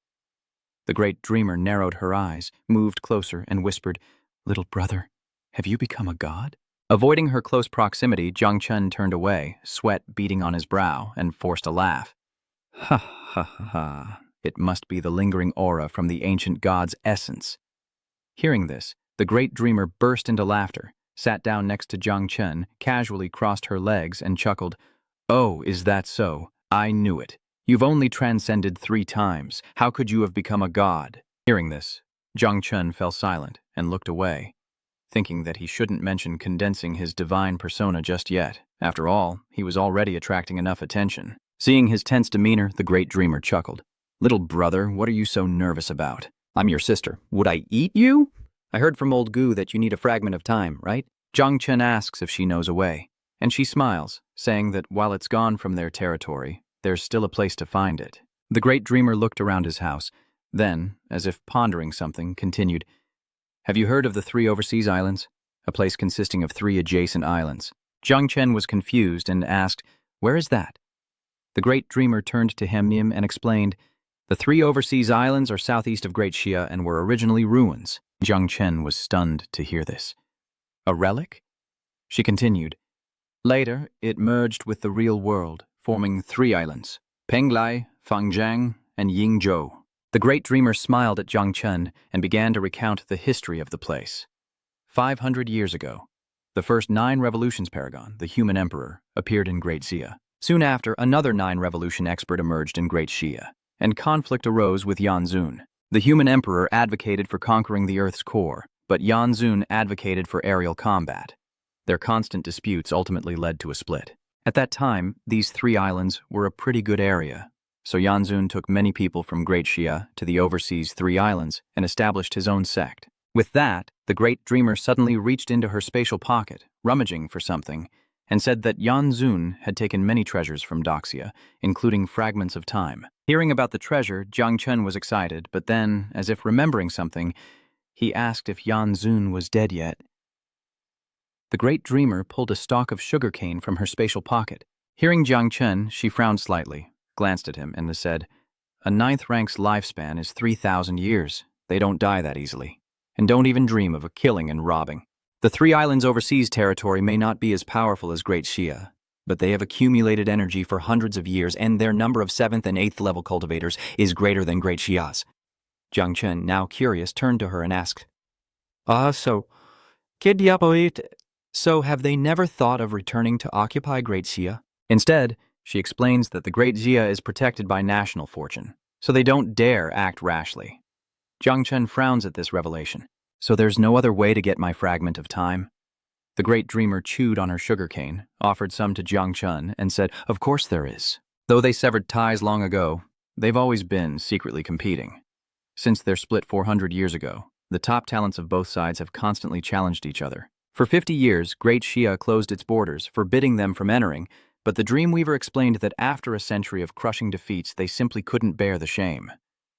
The great dreamer narrowed her eyes, moved closer, and whispered, "Little brother, have you become a god?" Avoiding her close proximity, Jung Chen turned away, sweat beading on his brow, and forced a laugh. "Ha ha ha ha. It must be the lingering aura from the ancient god's essence." Hearing this, the great dreamer burst into laughter, sat down next to Jung Chen, casually crossed her legs, and chuckled, "Oh, is that so? I knew it. You've only transcended 3 times. How could you have become a god?" Hearing this, Jung Chen fell silent and looked away, thinking that he shouldn't mention condensing his divine persona just yet. After all, he was already attracting enough attention. Seeing his tense demeanor, the great dreamer chuckled. "Little brother, what are you so nervous about?" "I'm your sister. Would I eat you?" "I heard from old Gu that you need a fragment of time, right?" Jung Chen asks if she knows a way, and she smiles, saying that while it's gone from their territory, there's still a place to find it. The great dreamer looked around his house, then, as if pondering something, continued, "Have you heard of the 3 overseas islands? A place consisting of 3 adjacent islands." Jung Chen was confused and asked, "Where is that?" The great dreamer turned to him and explained, "The 3 overseas islands are southeast of Great Xia and were originally ruins." Jung Chen was stunned to hear this. "A relic?" She continued, "Later, it merged with the real world, forming 3 islands, Penglai, Fangjiang, and Yingzhou." The great dreamer smiled at Jung Chen and began to recount the history of the place. 500 years ago, the first 9 revolutions paragon, the human emperor, appeared in Great Xia. Soon after, another 9 revolution expert emerged in Great Xia, and conflict arose with Yanzun. The human emperor advocated for conquering the Earth's core, but Yanzun advocated for aerial combat. Their constant disputes ultimately led to a split. At that time, these 3 islands were a pretty good area, so Yanzun took many people from Great Xia to the overseas 3 islands and established his own sect. With that, the great dreamer suddenly reached into her spatial pocket, rummaging for something, and said that Yanzun had taken many treasures from Doxia, including fragments of time. Hearing about the treasure, Jung Chen was excited, but then, as if remembering something, he asked if Yanzun was dead yet. The great dreamer pulled a stalk of sugarcane from her spatial pocket. Hearing Jung Chen, she frowned slightly, glanced at him, and said, "A 9th rank's lifespan is 3,000 years. They don't die that easily, and don't even dream of killing and robbing. The 3 islands' overseas territory may not be as powerful as Great Xia, but they have accumulated energy for hundreds of years, and their number of 7th and 8th level cultivators is greater than Great Xia's." Jung Chen, now curious, turned to her and asked, So have they never thought of returning to occupy Great Xia?" Instead, she explains that the Great Xia is protected by national fortune, so they don't dare act rashly. Jung Chen frowns at this revelation. "So there's no other way to get my fragment of time?" The great dreamer chewed on her sugarcane, offered some to Jung Chen, and said, "Of course there is. Though they severed ties long ago, they've always been secretly competing. Since their split 400 years ago, the top talents of both sides have constantly challenged each other, For 50 years, Great Shia closed its borders, forbidding them from entering, but the Dreamweaver explained that after a century of crushing defeats, they simply couldn't bear the shame.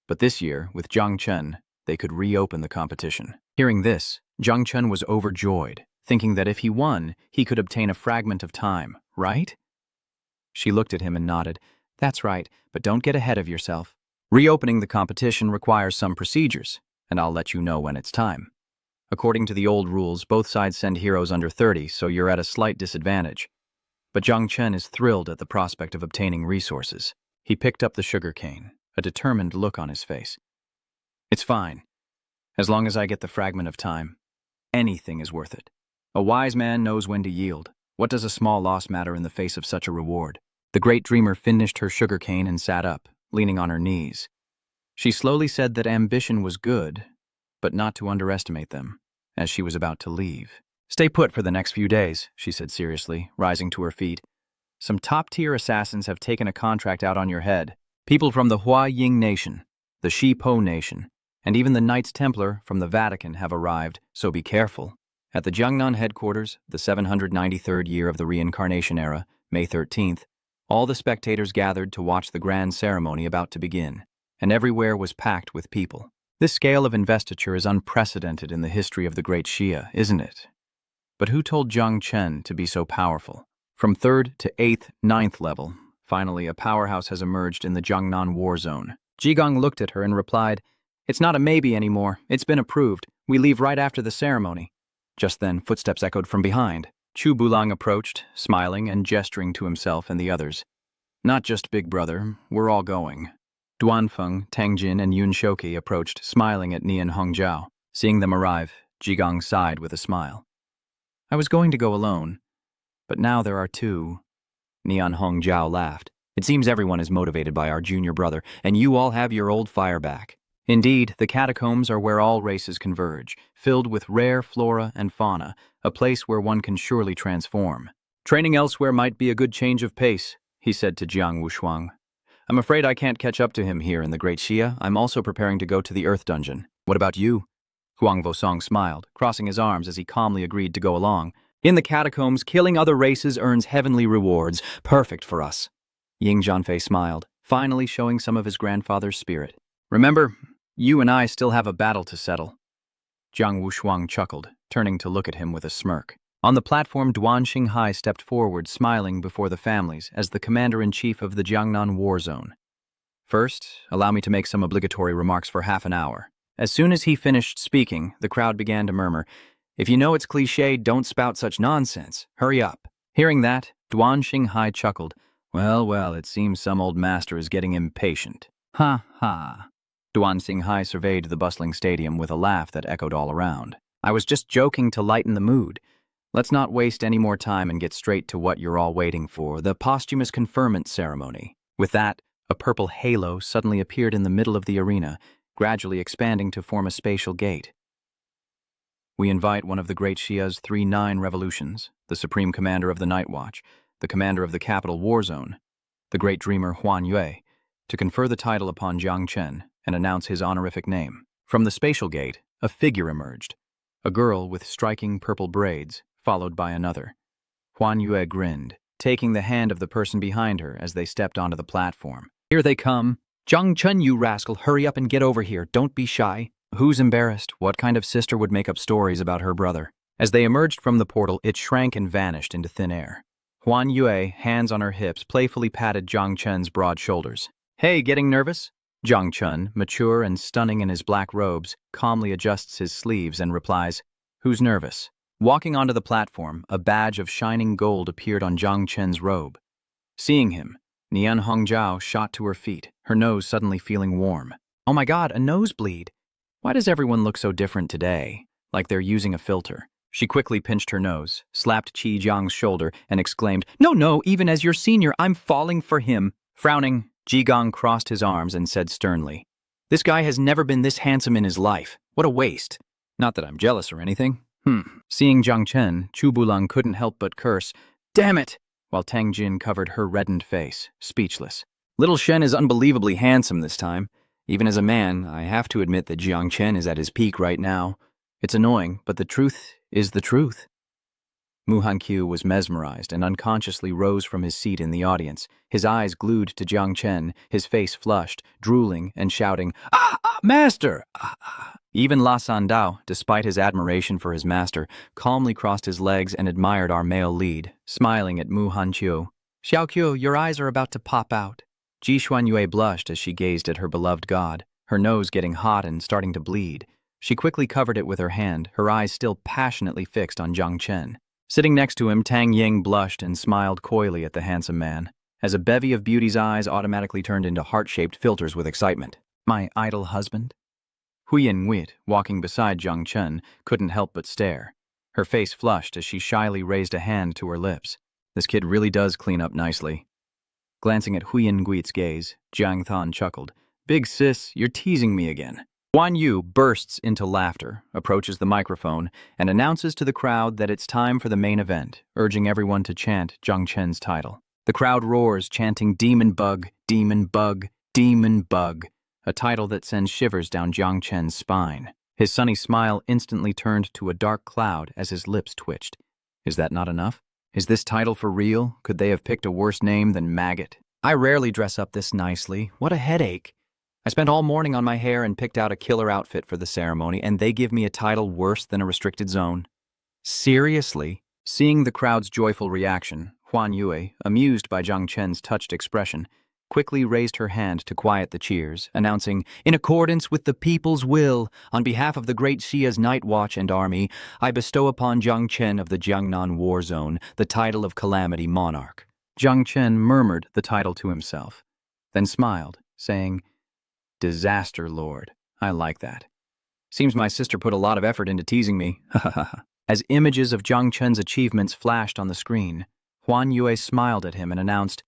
But this year, with Jung Chen, they could reopen the competition. Hearing this, Jung Chen was overjoyed, thinking that if he won, he could obtain a fragment of time, right? She looked at him and nodded. That's right, but don't get ahead of yourself. Reopening the competition requires some procedures, and I'll let you know when it's time. According to the old rules, both sides send heroes under 30, so you're at a slight disadvantage. But Jung Chen is thrilled at the prospect of obtaining resources. He picked up the sugar cane, a determined look on his face. It's fine. As long as I get the fragment of time, anything is worth it. A wise man knows when to yield. What does a small loss matter in the face of such a reward? The great dreamer finished her sugar cane and sat up, leaning on her knees. She slowly said that ambition was good, but not to underestimate them, as she was about to leave. Stay put for the next few days, she said seriously, rising to her feet. Some top-tier assassins have taken a contract out on your head. People from the Hua Ying Nation, the Shi Po Nation, and even the Knights Templar from the Vatican have arrived, so be careful. At the Jiangnan headquarters, the 793rd year of the reincarnation era, May 13th, all the spectators gathered to watch the grand ceremony about to begin, and everywhere was packed with people. This scale of investiture is unprecedented in the history of the Great Shia, isn't it? But who told Jung Chen to be so powerful? From 3rd to 8th, 9th level, finally a powerhouse has emerged in the Jiangnan war zone. Jigong looked at her and replied, "It's not a maybe anymore. It's been approved. We leave right after the ceremony." Just then, footsteps echoed from behind. Chu Bulang approached, smiling and gesturing to himself and the others. "Not just Big Brother, we're all going." Duanfeng, Tangjin, and Yun Shoki approached, smiling at Nian Hongjiao. Seeing them arrive, Jigong sighed with a smile. "I was going to go alone, but now there are two." Nian Hongjiao laughed. "It seems everyone is motivated by our junior brother, and you all have your old fire back." Indeed, the catacombs are where all races converge, filled with rare flora and fauna, a place where one can surely transform. "Training elsewhere might be a good change of pace," he said to Jiang Wushuang. "I'm afraid I can't catch up to him here in the Great Shia. I'm also preparing to go to the Earth Dungeon." "What about you?" Huang Vosong smiled, crossing his arms as he calmly agreed to go along. "In the catacombs, killing other races earns heavenly rewards. Perfect for us." Ying Zhanfei smiled, finally showing some of his grandfather's spirit. "Remember, you and I still have a battle to settle." Jiang Wushuang chuckled, turning to look at him with a smirk. On the platform, Duan Xinghai stepped forward, smiling before the families as the commander-in-chief of the Jiangnan war zone. "First, allow me to make some obligatory remarks for half an hour." As soon as he finished speaking, the crowd began to murmur, "If you know it's cliché, don't spout such nonsense. Hurry up." Hearing that, Duan Xinghai chuckled. Well, it seems some old master is getting impatient." "Ha ha." Duan Xinghai surveyed the bustling stadium with a laugh that echoed all around. "I was just joking to lighten the mood. Let's not waste any more time and get straight to what you're all waiting for, the posthumous conferment ceremony." With that, a purple halo suddenly appeared in the middle of the arena, gradually expanding to form a spatial gate. "We invite one of the Great Shia's 3-9 revolutions, the Supreme Commander of the Night Watch, the Commander of the Capital War Zone, the Great Dreamer Huan Yue, to confer the title upon Jiang Chen and announce his honorific name." From the spatial gate, a figure emerged, a girl with striking purple braids, followed by another. Huan Yue grinned, taking the hand of the person behind her as they stepped onto the platform. "Here they come. Jung Chen, you rascal, hurry up and get over here. Don't be shy." Who's embarrassed? What kind of sister would make up stories about her brother? As they emerged from the portal, it shrank and vanished into thin air. Huan Yue, hands on her hips, playfully patted Jiang Chen's broad shoulders. "Hey, getting nervous?" Jiang Chen, mature and stunning in his black robes, calmly adjusts his sleeves and replies, "Who's nervous?" Walking onto the platform, a badge of shining gold appeared on Jiang Chen's robe. Seeing him, Nian Hongjiao shot to her feet, her nose suddenly feeling warm. "Oh my god, a nosebleed! Why does everyone look so different today? Like they're using a filter." She quickly pinched her nose, slapped Qi Jiang's shoulder, and exclaimed, No, even as your senior, I'm falling for him." Frowning, Jigong crossed his arms and said sternly, "This guy has never been this handsome in his life. What a waste." "Not that I'm jealous or anything." Seeing Jiang Chen, Chu Bulang couldn't help but curse, "Damn it!" while Tang Jin covered her reddened face, speechless. Little Shen is unbelievably handsome this time. Even as a man, I have to admit that Jiang Chen is at his peak right now. It's annoying, but the truth is the truth. Mu Hankyu was mesmerized and unconsciously rose from his seat in the audience, his eyes glued to Jung Chen, his face flushed, drooling and shouting, Master! Even La Sandao, despite his admiration for his master, calmly crossed his legs and admired our male lead, smiling at Mu Hankyu. Xiaoqiu, your eyes are about to pop out. Ji Xuanyue blushed as she gazed at her beloved god, her nose getting hot and starting to bleed. She quickly covered it with her hand, her eyes still passionately fixed on Jung Chen. Sitting next to him, Tang Ying blushed and smiled coyly at the handsome man, as a bevy of beauty's eyes automatically turned into heart-shaped filters with excitement. My idol husband? Huyen Wit, walking beside Jung Chen, couldn't help but stare. Her face flushed as she shyly raised a hand to her lips. This kid really does clean up nicely. Glancing at Huyen Guit's gaze, Jiang Than chuckled. Big sis, you're teasing me again. Guan Yu bursts into laughter, approaches the microphone, and announces to the crowd that it's time for the main event, urging everyone to chant Jung Chen's title. The crowd roars, chanting Demon Bug, Demon Bug, Demon Bug, a title that sends shivers down Jung Chen's spine. His sunny smile instantly turned to a dark cloud as his lips twitched. Is that not enough? Is this title for real? Could they have picked a worse name than Maggot? I rarely dress up this nicely. What a headache. I spent all morning on my hair and picked out a killer outfit for the ceremony, and they give me a title worse than a restricted zone. Seriously? Seeing the crowd's joyful reaction, Huan Yue, amused by Jung Chen's touched expression, quickly raised her hand to quiet the cheers, announcing, in accordance with the people's will, on behalf of the great Xia's Night Watch and army, I bestow upon Jung Chen of the Jiangnan War Zone the title of Calamity Monarch. Jung Chen murmured the title to himself, then smiled, saying, Disaster Lord. I like that. Seems my sister put a lot of effort into teasing me. As images of Jung Chen's achievements flashed on the screen, Huan Yue smiled at him and announced,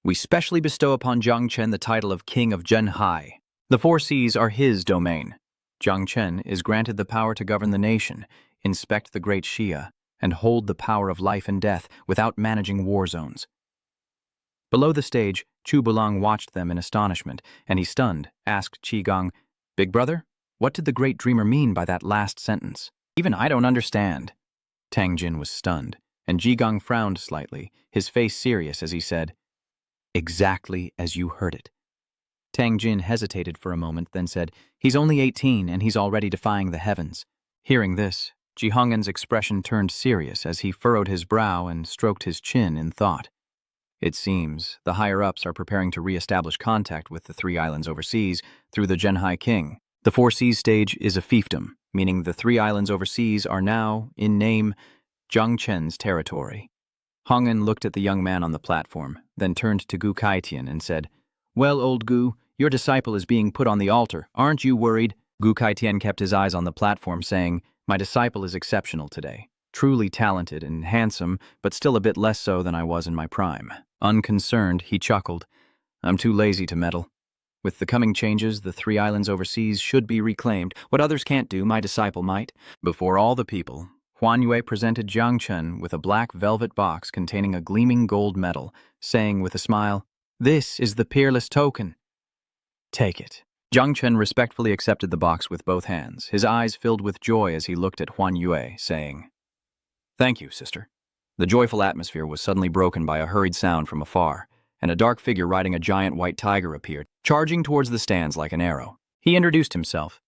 We specially bestow upon Jung Chen the title of King of Zhenhai. The four seas are his domain. Jung Chen is granted the power to govern the nation, inspect the great Xia, and hold the power of life and death without managing war zones. Below the stage, Chu Bulang watched them in astonishment, and he, stunned, asked Qi Gong, Big brother, what did the great dreamer mean by that last sentence? Even I don't understand. Tang Jin was stunned, and Ji Gong frowned slightly, his face serious as he said, Exactly as you heard it. Tang Jin hesitated for a moment, then said, He's only 18 and he's already defying the heavens. Hearing this, Ji Hongen's expression turned serious as he furrowed his brow and stroked his chin in thought. It seems the higher-ups are preparing to re-establish contact with the three islands overseas through the Zhenhai King. The Four Seas stage is a fiefdom, meaning the three islands overseas are now, in name, Jung Chen's territory. Hongen looked at the young man on the platform, then turned to Gu Kaitian and said, Well, old Gu, your disciple is being put on the altar. Aren't you worried? Gu Kaitian kept his eyes on the platform, saying, My disciple is exceptional today. Truly talented and handsome, but still a bit less so than I was in my prime. Unconcerned, he chuckled. I'm too lazy to meddle. With the coming changes, the three islands overseas should be reclaimed. What others can't do, my disciple might. Before all the people, Huan Yue presented Jung Chen with a black velvet box containing a gleaming gold medal, saying with a smile, This is the peerless token. Take it. Jung Chen respectfully accepted the box with both hands, his eyes filled with joy as he looked at Huan Yue, saying, Thank you, sister. The joyful atmosphere was suddenly broken by a hurried sound from afar, and a dark figure riding a giant white tiger appeared, charging towards the stands like an arrow. He introduced himself.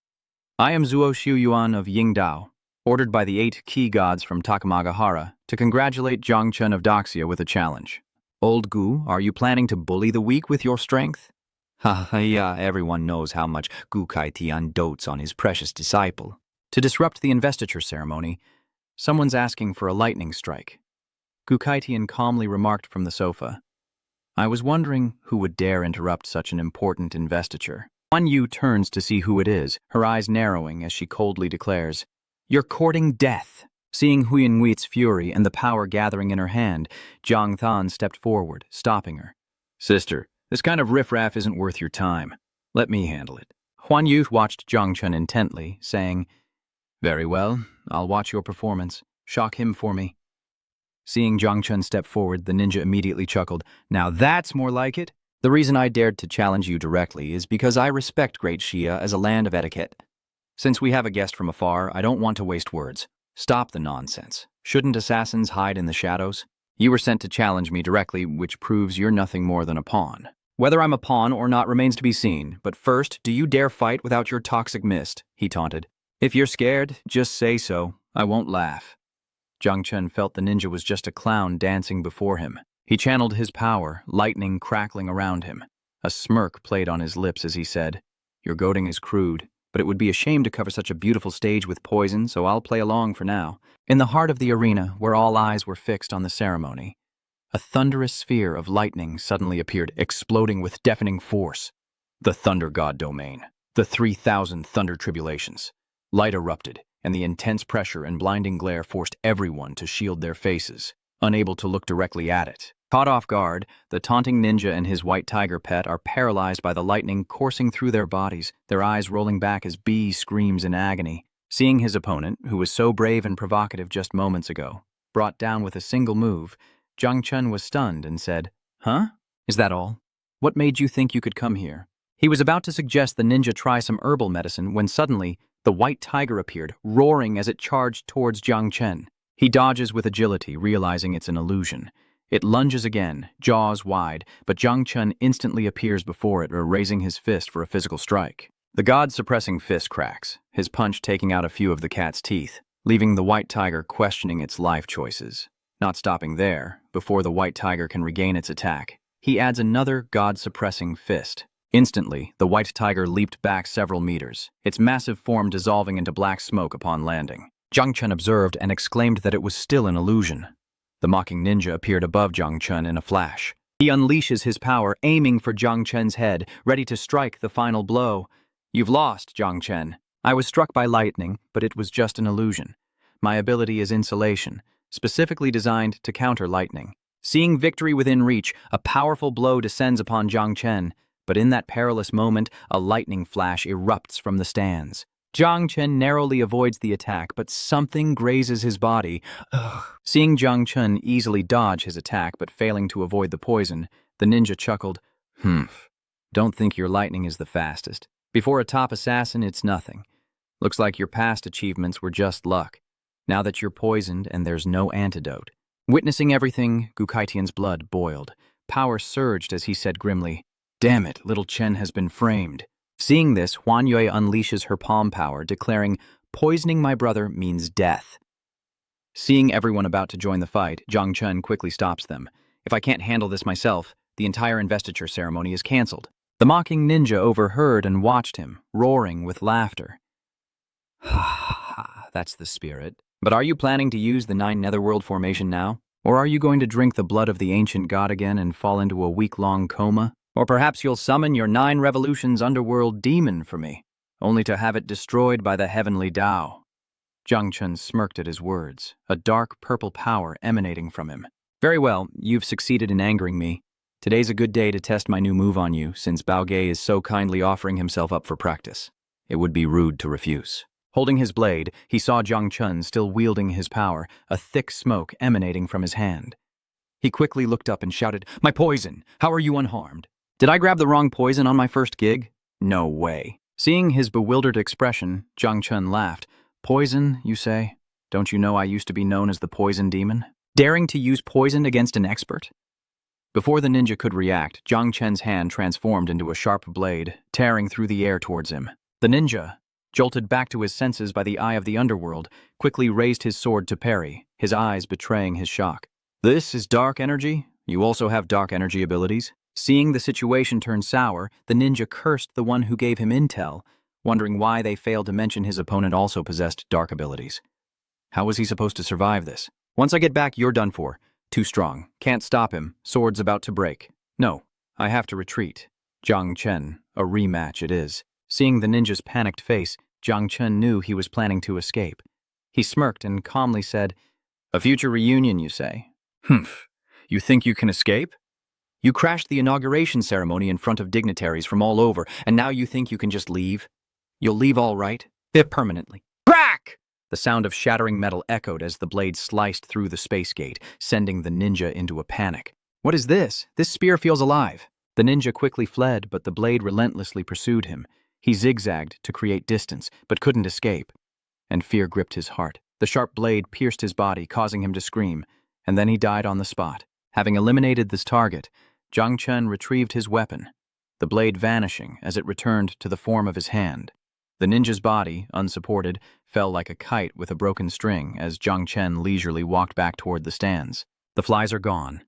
I am Zuo Xiu Yuan of Yingdao, ordered by the 8 key gods from Takamagahara to congratulate Jung Chen of Doxia with a challenge. Old Gu, are you planning to bully the weak with your strength? Yeah, everyone knows how much Gu Kaitian dotes on his precious disciple. To disrupt the investiture ceremony, someone's asking for a lightning strike. Gu Kaitian calmly remarked from the sofa, I was wondering who would dare interrupt such an important investiture. Huan Yu turns to see who it is, her eyes narrowing as she coldly declares, You're courting death. Seeing Huyen Hui's fury and the power gathering in her hand, Jiang Than stepped forward, stopping her. Sister, this kind of riffraff isn't worth your time. Let me handle it. Huan Yu watched Jung Chen intently, saying, Very well, I'll watch your performance. Shock him for me. Seeing Jung Chen step forward, the ninja immediately chuckled. Now that's more like it. The reason I dared to challenge you directly is because I respect Great Xia as a land of etiquette. Since we have a guest from afar, I don't want to waste words. Stop the nonsense. Shouldn't assassins hide in the shadows? You were sent to challenge me directly, which proves you're nothing more than a pawn. Whether I'm a pawn or not remains to be seen, but first, do you dare fight without your toxic mist? He taunted. If you're scared, just say so. I won't laugh. Jung Chen felt the ninja was just a clown dancing before him. He channeled his power, lightning crackling around him. A smirk played on his lips as he said, "Your goading is crude, but it would be a shame to cover such a beautiful stage with poison, so I'll play along for now." In the heart of the arena, where all eyes were fixed on the ceremony, a thunderous sphere of lightning suddenly appeared, exploding with deafening force. The Thunder God domain. The 3,000 thunder tribulations. Light erupted, and the intense pressure and blinding glare forced everyone to shield their faces, unable to look directly at it. Caught off guard, the taunting ninja and his white tiger pet are paralyzed by the lightning coursing through their bodies, their eyes rolling back as B screams in agony. Seeing his opponent, who was so brave and provocative just moments ago, brought down with a single move, Jung Chen was stunned and said, "Huh? Is that all? What made you think you could come here?" He was about to suggest the ninja try some herbal medicine when suddenly the white tiger appeared, roaring as it charged towards Jung Chen. He dodges with agility, realizing it's an illusion. It lunges again, jaws wide, but Jung Chen instantly appears before it, raising his fist for a physical strike. The god-suppressing fist cracks, his punch taking out a few of the cat's teeth, leaving the white tiger questioning its life choices. Not stopping there, before the white tiger can regain its attack, he adds another god-suppressing fist. Instantly, the white tiger leaped back several meters, its massive form dissolving into black smoke upon landing. Jung Chen observed and exclaimed that it was still an illusion. The mocking ninja appeared above Jung Chen in a flash. He unleashes his power, aiming for Jung Chen's head, ready to strike the final blow. "You've lost, Jung Chen. I was struck by lightning, but it was just an illusion. My ability is insulation, specifically designed to counter lightning." Seeing victory within reach, a powerful blow descends upon Jung Chen, but in that perilous moment, a lightning flash erupts from the stands. Jung Chen narrowly avoids the attack, but something grazes his body. Ugh. Seeing Jung Chen easily dodge his attack but failing to avoid the poison, the ninja chuckled, Don't think your lightning is the fastest. Before a top assassin, it's nothing. Looks like your past achievements were just luck. Now that you're poisoned and there's no antidote." Witnessing everything, Gukaitian's blood boiled. Power surged as he said grimly, "Damn it, little Chen has been framed." Seeing this, Huan Yue unleashes her palm power, declaring, "Poisoning my brother means death." Seeing everyone about to join the fight, Jung Chen quickly stops them. "If I can't handle this myself, the entire investiture ceremony is cancelled." The mocking ninja overheard and watched him, roaring with laughter. "That's the spirit. But are you planning to use the 9 Netherworld formation now? Or are you going to drink the blood of the ancient god again and fall into a week-long coma? Or perhaps you'll summon your 9 Revolutions underworld demon for me, only to have it destroyed by the heavenly Tao." Jung Chen smirked at his words, a dark purple power emanating from him. "Very well, you've succeeded in angering me. Today's a good day to test my new move on you, since Bao Ge is so kindly offering himself up for practice. It would be rude to refuse." Holding his blade, he saw Jung Chen still wielding his power, a thick smoke emanating from his hand. He quickly looked up and shouted, "My poison! How are you unharmed? Did I grab the wrong poison on my first gig? No way." Seeing his bewildered expression, Jung Chen laughed. "Poison, you say? Don't you know I used to be known as the Poison Demon? Daring to use poison against an expert?" Before the ninja could react, Jung Chen's hand transformed into a sharp blade, tearing through the air towards him. The ninja, jolted back to his senses by the eye of the underworld, quickly raised his sword to parry, his eyes betraying his shock. "This is dark energy? You also have dark energy abilities?" Seeing the situation turn sour, the ninja cursed the one who gave him intel, wondering why they failed to mention his opponent also possessed dark abilities. How was he supposed to survive this? "Once I get back, you're done for. Too strong. Can't stop him. Sword's about to break. No, I have to retreat." Jung Chen, a rematch it is. Seeing the ninja's panicked face, Jung Chen knew he was planning to escape. He smirked and calmly said, "A future reunion, you say? You think you can escape? You crashed the inauguration ceremony in front of dignitaries from all over, and now you think you can just leave? You'll leave all right? Permanently." Crack! The sound of shattering metal echoed as the blade sliced through the space gate, sending the ninja into a panic. "What is this? This spear feels alive." The ninja quickly fled, but the blade relentlessly pursued him. He zigzagged to create distance, but couldn't escape. And fear gripped his heart. The sharp blade pierced his body, causing him to scream, and then he died on the spot. Having eliminated this target, Jung Chen retrieved his weapon, the blade vanishing as it returned to the form of his hand. The ninja's body, unsupported, fell like a kite with a broken string as Jung Chen leisurely walked back toward the stands. The flies are gone.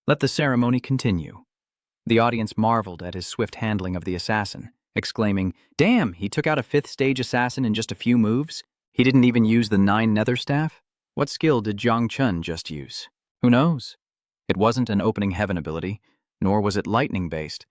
Let the ceremony continue. The audience marveled at his swift handling of the assassin, exclaiming, "Damn, he took out a 5th-stage assassin in just a few moves? He didn't even use the 9 nether staff? What skill did Jung Chen just use? Who knows? It wasn't an opening heaven ability, nor was it lightning-based.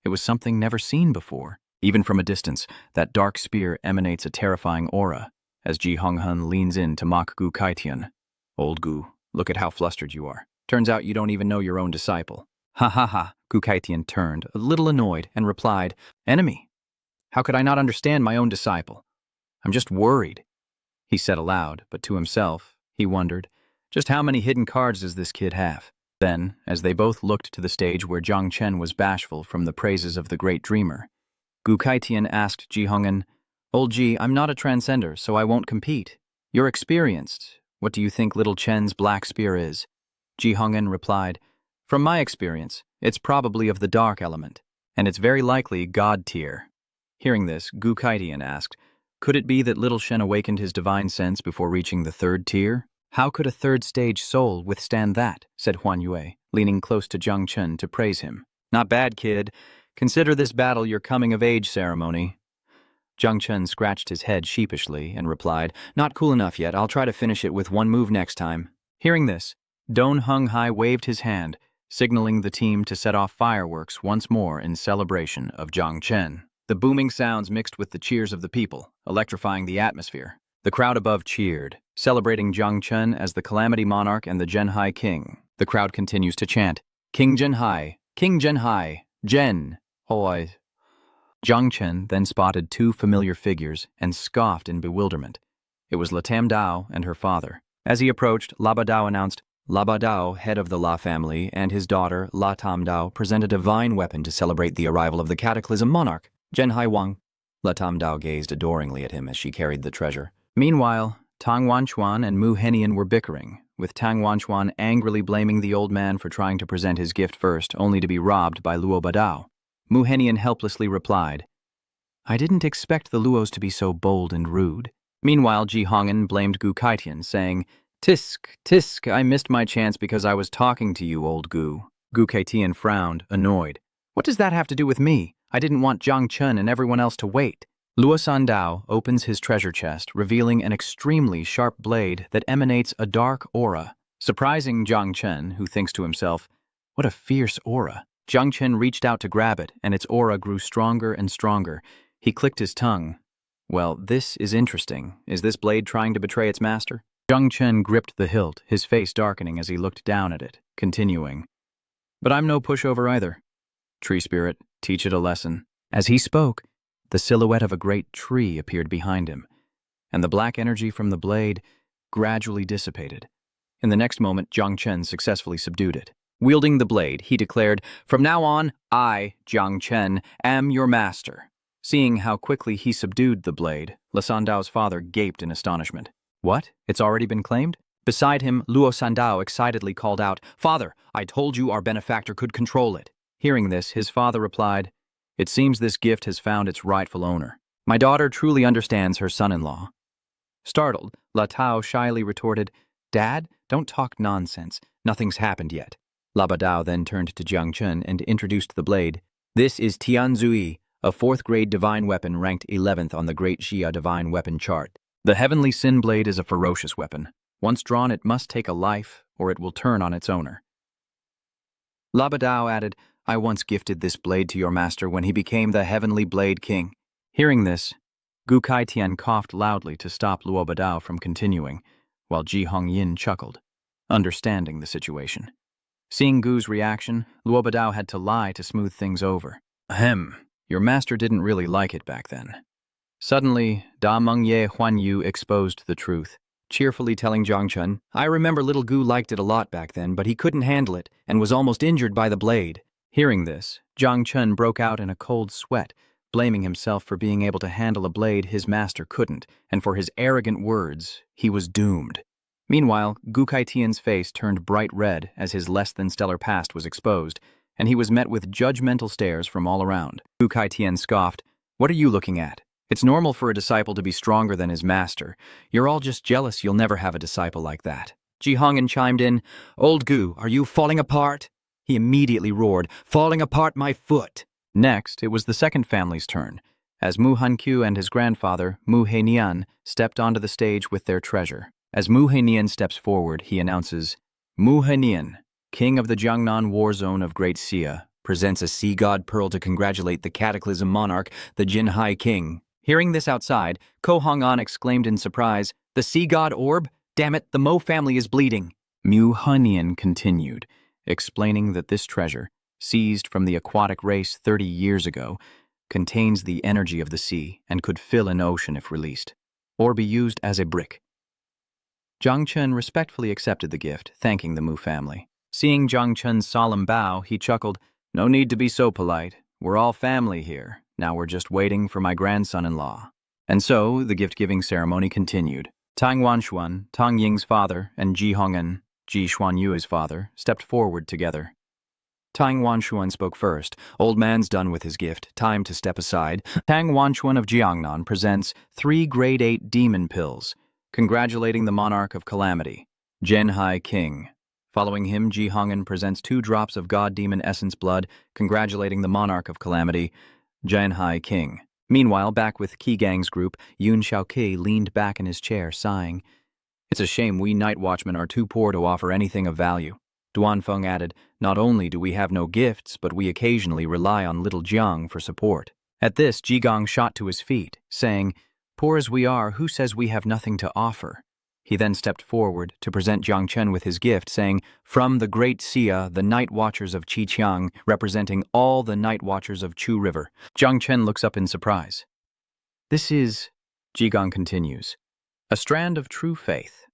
It was something never seen before. Even from a distance, that dark spear emanates a terrifying aura, as Ji Honghen leans in to mock Gu Kaitian. Old Gu, look at how flustered you are. Turns out you don't even know your own disciple." "Ha ha ha," Gu Kaitian turned, a little annoyed, and replied, "Enemy? How could I not understand my own disciple? I'm just worried." He said aloud, but to himself, he wondered, just how many hidden cards does this kid have? Then, as they both looked to the stage where Jung Chen was bashful from the praises of the great dreamer, Gu Kaitian asked Ji Honghen, "Old Ji, I'm not a transcender, so I won't compete. You're experienced. What do you think little Chen's black spear is?" Ji Honghen replied, "From my experience, it's probably of the dark element, and it's very likely God tier." Hearing this, Gu Kaitian asked, "Could it be that little Shen awakened his divine sense before reaching the 3rd tier?" "How could a 3rd-stage soul withstand that?" said Huan Yue, leaning close to Jung Chen to praise him. "Not bad, kid. Consider this battle your coming-of-age ceremony." Jung Chen scratched his head sheepishly and replied, "Not cool enough yet. I'll try to finish it with 1 move next time." Hearing this, Don Hung Hai waved his hand, signaling the team to set off fireworks once more in celebration of Jung Chen. The booming sounds mixed with the cheers of the people, electrifying the atmosphere. The crowd above cheered, celebrating Jung Chen as the Calamity Monarch and the Zhenhai King. The crowd continues to chant, "King Zhenhai, King Zhenhai, Zhen, Hoi." Jung Chen then spotted 2 familiar figures and scoffed in bewilderment. It was Latam Dao and her father. As he approached, Laba Dao announced, "Laba Dao, head of the La family, and his daughter, La Tam Dao, present a divine weapon to celebrate the arrival of the Cataclysm Monarch, Zhenhai Wang." La Tam Dao gazed adoringly at him as she carried the treasure. Meanwhile, Tang Wanchuan and Mu Henian were bickering, with Tang Wanchuan angrily blaming the old man for trying to present his gift first, only to be robbed by Luo Badao. Mu Henian helplessly replied, "I didn't expect the Luos to be so bold and rude." Meanwhile, Ji Honghen blamed Gu Kaitian, saying, "Tisk, tisk, I missed my chance because I was talking to you, old Gu." Gu Kaitian frowned, annoyed. "What does that have to do with me? I didn't want Jung Chen and everyone else to wait." Luo Sandao opens his treasure chest, revealing an extremely sharp blade that emanates a dark aura. Surprising Jung Chen, who thinks to himself, "What a fierce aura." Jung Chen reached out to grab it, and its aura grew stronger and stronger. He clicked his tongue. "Well, this is interesting. Is this blade trying to betray its master?" Jung Chen gripped the hilt, his face darkening as he looked down at it, continuing, "But I'm no pushover either. Tree spirit, teach it a lesson." As he spoke, the silhouette of a great tree appeared behind him, and the black energy from the blade gradually dissipated. In the next moment, Jung Chen successfully subdued it. Wielding the blade, he declared, "From now on, I, Jung Chen, am your master." Seeing how quickly he subdued the blade, Lasandao's father gaped in astonishment. "What? It's already been claimed?" Beside him, Luo Sandao excitedly called out, "Father, I told you our benefactor could control it." Hearing this, his father replied, "It seems this gift has found its rightful owner. My daughter truly understands her son-in-law." Startled, La Tao shyly retorted, "Dad, don't talk nonsense. Nothing's happened yet." Laba Dao then turned to Jung Chen and introduced the blade. "This is Tianzui, a 4th-grade divine weapon ranked 11th on the Great Xia divine weapon chart. The Heavenly Sin Blade is a ferocious weapon. Once drawn, it must take a life, or it will turn on its owner." Laba Dao added, "I once gifted this blade to your master when he became the Heavenly Blade King." Hearing this, Gu Kaitian coughed loudly to stop Luo Badao from continuing, while Ji Hongyin chuckled, understanding the situation. Seeing Gu's reaction, Luo Badao had to lie to smooth things over. "Ahem, your master didn't really like it back then." Suddenly, Da Mengye Huan Yu exposed the truth, cheerfully telling Jung Chen, "I remember little Gu liked it a lot back then, but he couldn't handle it and was almost injured by the blade." Hearing this, Jung Chen broke out in a cold sweat, blaming himself for being able to handle a blade his master couldn't, and for his arrogant words, he was doomed. Meanwhile, Gu Kaitian's face turned bright red as his less-than-stellar past was exposed, and he was met with judgmental stares from all around. Gu Kaitian scoffed, "What are you looking at? It's normal for a disciple to be stronger than his master. You're all just jealous you'll never have a disciple like that." Ji Hong'an chimed in, "Old Gu, are you falling apart?" He immediately roared, "Falling apart my foot!" Next, it was the second family's turn, as Mu Hankyu and his grandfather, Mu Heinian, stepped onto the stage with their treasure. As Mu Heinian steps forward, he announces, "Mu Heinian, king of the Jiangnan war zone of Great Xia, presents a sea god pearl to congratulate the cataclysm monarch, the Jinhai king." Hearing this outside, Ko Hong'an exclaimed in surprise, "The sea god orb? Damn it, the Mo family is bleeding." Mu Heinian continued, explaining that this treasure, seized from the aquatic race 30 years ago, contains the energy of the sea and could fill an ocean if released, or be used as a brick. Jung Chen respectfully accepted the gift, thanking the Mu family. Seeing Jung Chen's solemn bow, he chuckled, "No need to be so polite. We're all family here. Now we're just waiting for my grandson-in-law." And so, the gift-giving ceremony continued. Tang Wanshuan, Tang Ying's father, and Ji Hong'an, Ji Xuanyue's father, stepped forward together. Tang Wanshuan spoke first. "Old man's done with his gift. Time to step aside." Tang Wanshuan of Jiangnan presents 3 grade 8 demon pills, congratulating the monarch of calamity, Jinhai King. Following him, Ji Hong'an presents 2 drops of god-demon essence blood, congratulating the monarch of calamity, Jinhai King. Meanwhile, back with Qi Gang's group, Yun Shaoqi leaned back in his chair, sighing. "It's a shame we night watchmen are too poor to offer anything of value." Duanfeng added, "Not only do we have no gifts, but we occasionally rely on little Jiang for support." At this, Ji Gang shot to his feet, saying, "Poor as we are, who says we have nothing to offer?" He then stepped forward to present Jung Chen with his gift, saying, "From the Great Xia, the Night Watchers of Qiqiang, representing all the Night Watchers of Chu River." Jung Chen looks up in surprise. "This is," Ji Gang continues, "a strand of true faith."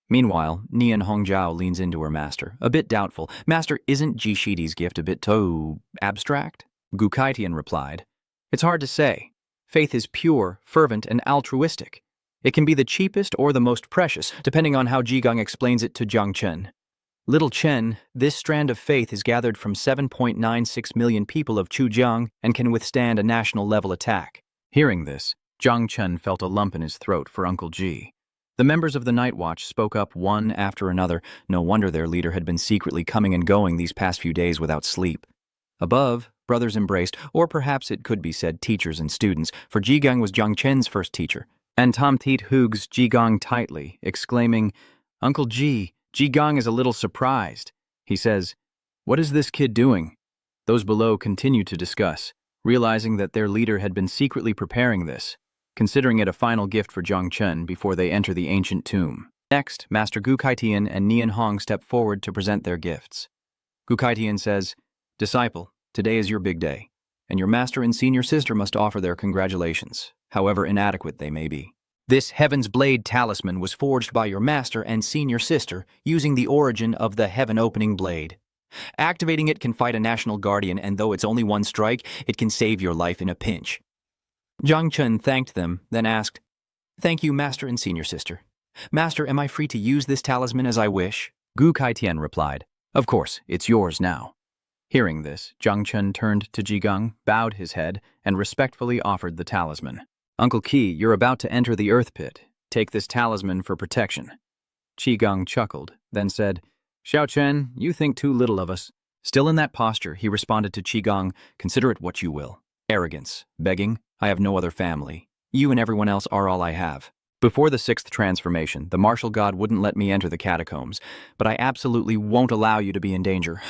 Meanwhile, Nian Hongjiao leans into her master, a bit doubtful. "Master, isn't Ji Shidi's gift a bit too abstract?" Gu Kaitian replied, "It's hard to say. Faith is pure, fervent, and altruistic. It can be the cheapest or the most precious, depending on how Ji Gang explains it to Jung Chen. Little Chen, this strand of faith is gathered from 7.96 million people of Chujiang and can withstand a national-level attack." Hearing this, Jung Chen felt a lump in his throat for Uncle Ji. The members of the Night Watch spoke up one after another. No wonder their leader had been secretly coming and going these past few days without sleep. Above, brothers embraced, or perhaps it could be said teachers and students, for Ji Gang was Jung Chen's first teacher. And Tom Teet hugs Ji Gang tightly, exclaiming, "Uncle Ji, Ji Gang is a little surprised." He says, "What is this kid doing?" Those below continued to discuss, realizing that their leader had been secretly preparing this, considering it a final gift for Jung Chen before they enter the ancient tomb. Next, Master Gu Kaitian and Nian Hong step forward to present their gifts. Gu Kaitian says, "Disciple, today is your big day, and your master and senior sister must offer their congratulations, however inadequate they may be. This Heaven's Blade talisman was forged by your master and senior sister using the origin of the Heaven-Opening Blade. Activating it can fight a national guardian, and though it's only one strike, it can save your life in a pinch." Jung Chen thanked them, then asked, "Thank you, master and senior sister. Master, am I free to use this talisman as I wish?" Gu Kaitian replied, "Of course, it's yours now." Hearing this, Jung Chen turned to Ji Gang, bowed his head, and respectfully offered the talisman. "Uncle Qi, you're about to enter the earth pit. Take this talisman for protection." Ji Gang chuckled, then said, "Xiao Chen, you think too little of us." Still in that posture, he responded to Ji Gang, "Consider it what you will. Arrogance, begging, I have no other family. You and everyone else are all I have. Before the 6th transformation, the martial god wouldn't let me enter the catacombs, but I absolutely won't allow you to be in danger."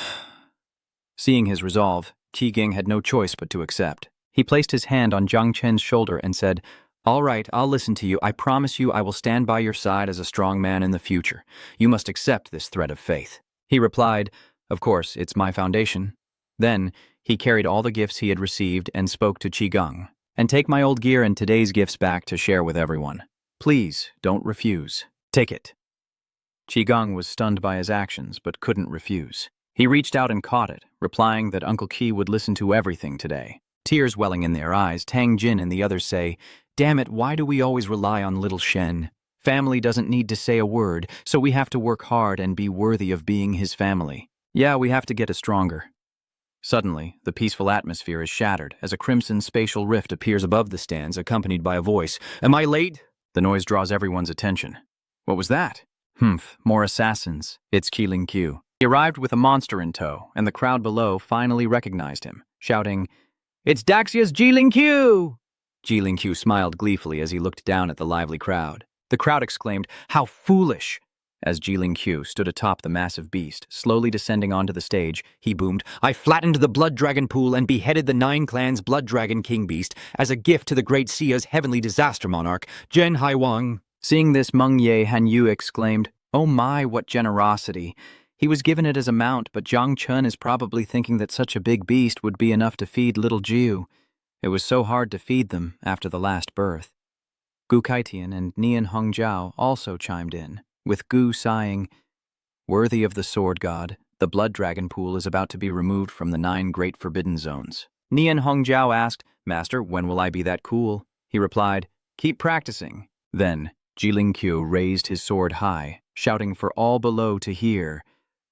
Seeing his resolve, Qi Gang had no choice but to accept. He placed his hand on Jung Chen's shoulder and said, "All right, I'll listen to you. I promise you I will stand by your side as a strong man in the future. You must accept this thread of faith." He replied, "Of course, it's my foundation." Then, he carried all the gifts he had received and spoke to Qi Gang. "And take my old gear and today's gifts back to share with everyone. Please, don't refuse. Take it." Qi Gang was stunned by his actions, but couldn't refuse. He reached out and caught it, replying that Uncle Qi would listen to everything today. Tears welling in their eyes, Tang Jin and the others say, "Damn it, why do we always rely on little Shen? Family doesn't need to say a word, so we have to work hard and be worthy of being his family. Yeah, we have to get stronger." Suddenly, the peaceful atmosphere is shattered as a crimson spatial rift appears above the stands, accompanied by a voice. "Am I late?" The noise draws everyone's attention. What was that? More assassins. It's Qilin Q. He arrived with a monster in tow, and the crowd below finally recognized him, shouting, "It's Daxia's Qilin Q!" Qilin Q smiled gleefully as he looked down at the lively crowd. The crowd exclaimed, "How foolish!" As Qilin Q stood atop the massive beast, slowly descending onto the stage, he boomed, "I flattened the Blood Dragon pool and beheaded the 9 clans Blood Dragon King Beast as a gift to the great Sia's heavenly disaster monarch, Zhen Haiwang." Seeing this, Meng Ye Hanyu exclaimed, "Oh my, what generosity. He was given it as a mount, but Jung Chen is probably thinking that such a big beast would be enough to feed little Jiu. It was so hard to feed them after the last birth." Gu Kaitian and Nian Hongjiao also chimed in, with Gu sighing, "Worthy of the sword god, the blood dragon pool is about to be removed from the 9 great forbidden zones." Nian Hongjiao asked, "Master, when will I be that cool?" He replied, "Keep practicing." Then, Qilin Q raised his sword high, shouting for all below to hear,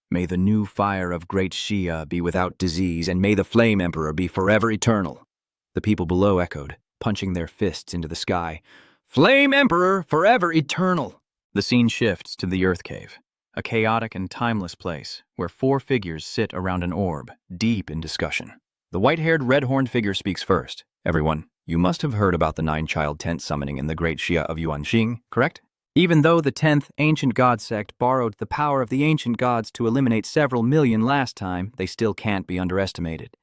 "May the new fire of great Xia be without disease, and may the Flame Emperor be forever eternal." The people below echoed, punching their fists into the sky. "Flame Emperor, forever eternal." The scene shifts to the Earth Cave, a chaotic and timeless place where 4 figures sit around an orb, deep in discussion. The white-haired, red-horned figure speaks first. "Everyone, you must have heard about the 9-child tent summoning in the great Xia of Yuanxing, correct? Even though the 10th ancient god sect borrowed the power of the ancient gods to eliminate several million last time, they still can't be underestimated.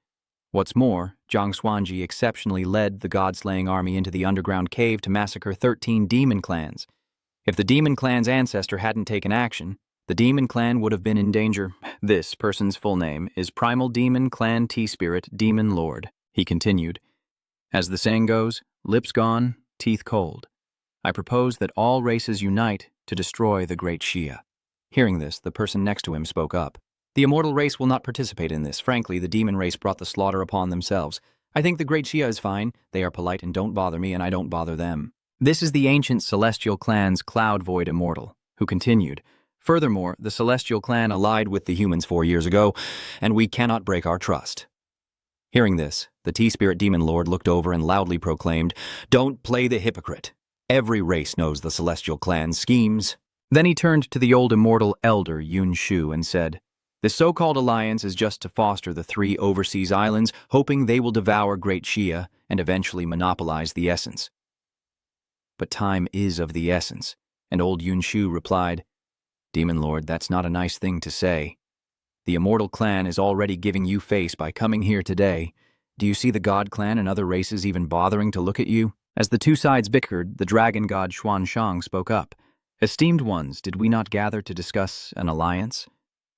What's more, Zhang Xuanji exceptionally led the god-slaying army into the underground cave to massacre 13 demon clans. If the demon clan's ancestor hadn't taken action, the demon clan would have been in danger. This person's full name is Primal Demon Clan T-Spirit Demon Lord," he continued. "As the saying goes, lips gone, teeth cold. I propose that all races unite to destroy the great Xia." Hearing this, the person next to him spoke up. "The immortal race will not participate in this. Frankly, the demon race brought the slaughter upon themselves. I think the great Xia is fine. They are polite and don't bother me, and I don't bother them." This is the ancient celestial clan's Cloud Void Immortal, who continued, "Furthermore, the celestial clan allied with the humans 4 years ago, and we cannot break our trust." Hearing this, the T-Spirit Demon Lord looked over and loudly proclaimed, "Don't play the hypocrite. Every race knows the celestial clan's schemes." Then he turned to the old immortal elder Yun Shu and said, "This so-called alliance is just to foster the 3 overseas islands, hoping they will devour Great Xia and eventually monopolize the essence." But time is of the essence, and old Yun Shu replied, "Demon Lord, that's not a nice thing to say. The immortal clan is already giving you face by coming here today. Do you see the god clan and other races even bothering to look at you?" As the 2 sides bickered, the dragon god Xuanshang spoke up. "Esteemed ones, did we not gather to discuss an alliance?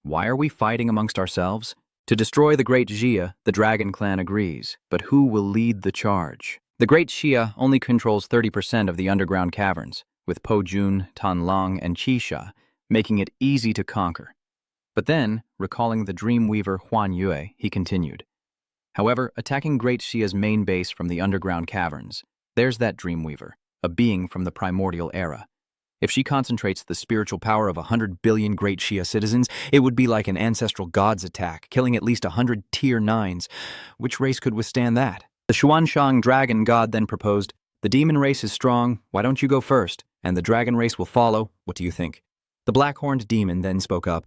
Why are we fighting amongst ourselves? To destroy the great Xia, the dragon clan agrees, but who will lead the charge? The great Xia only controls 30% of the underground caverns, with Po Jun, Tan Long, and Qisha, making it easy to conquer." But then, recalling the Dreamweaver Huan Yue, he continued, "However, attacking Great Xia's main base from the underground caverns, there's that Dreamweaver, a being from the primordial era. If she concentrates the spiritual power of 100 billion Great Xia citizens, it would be like an ancestral god's attack, killing at least 100 Tier 9s. Which race could withstand that?" The Xuanshang dragon god then proposed, "The demon race is strong, why don't you go first, and the dragon race will follow, what do you think?" The black-horned demon then spoke up,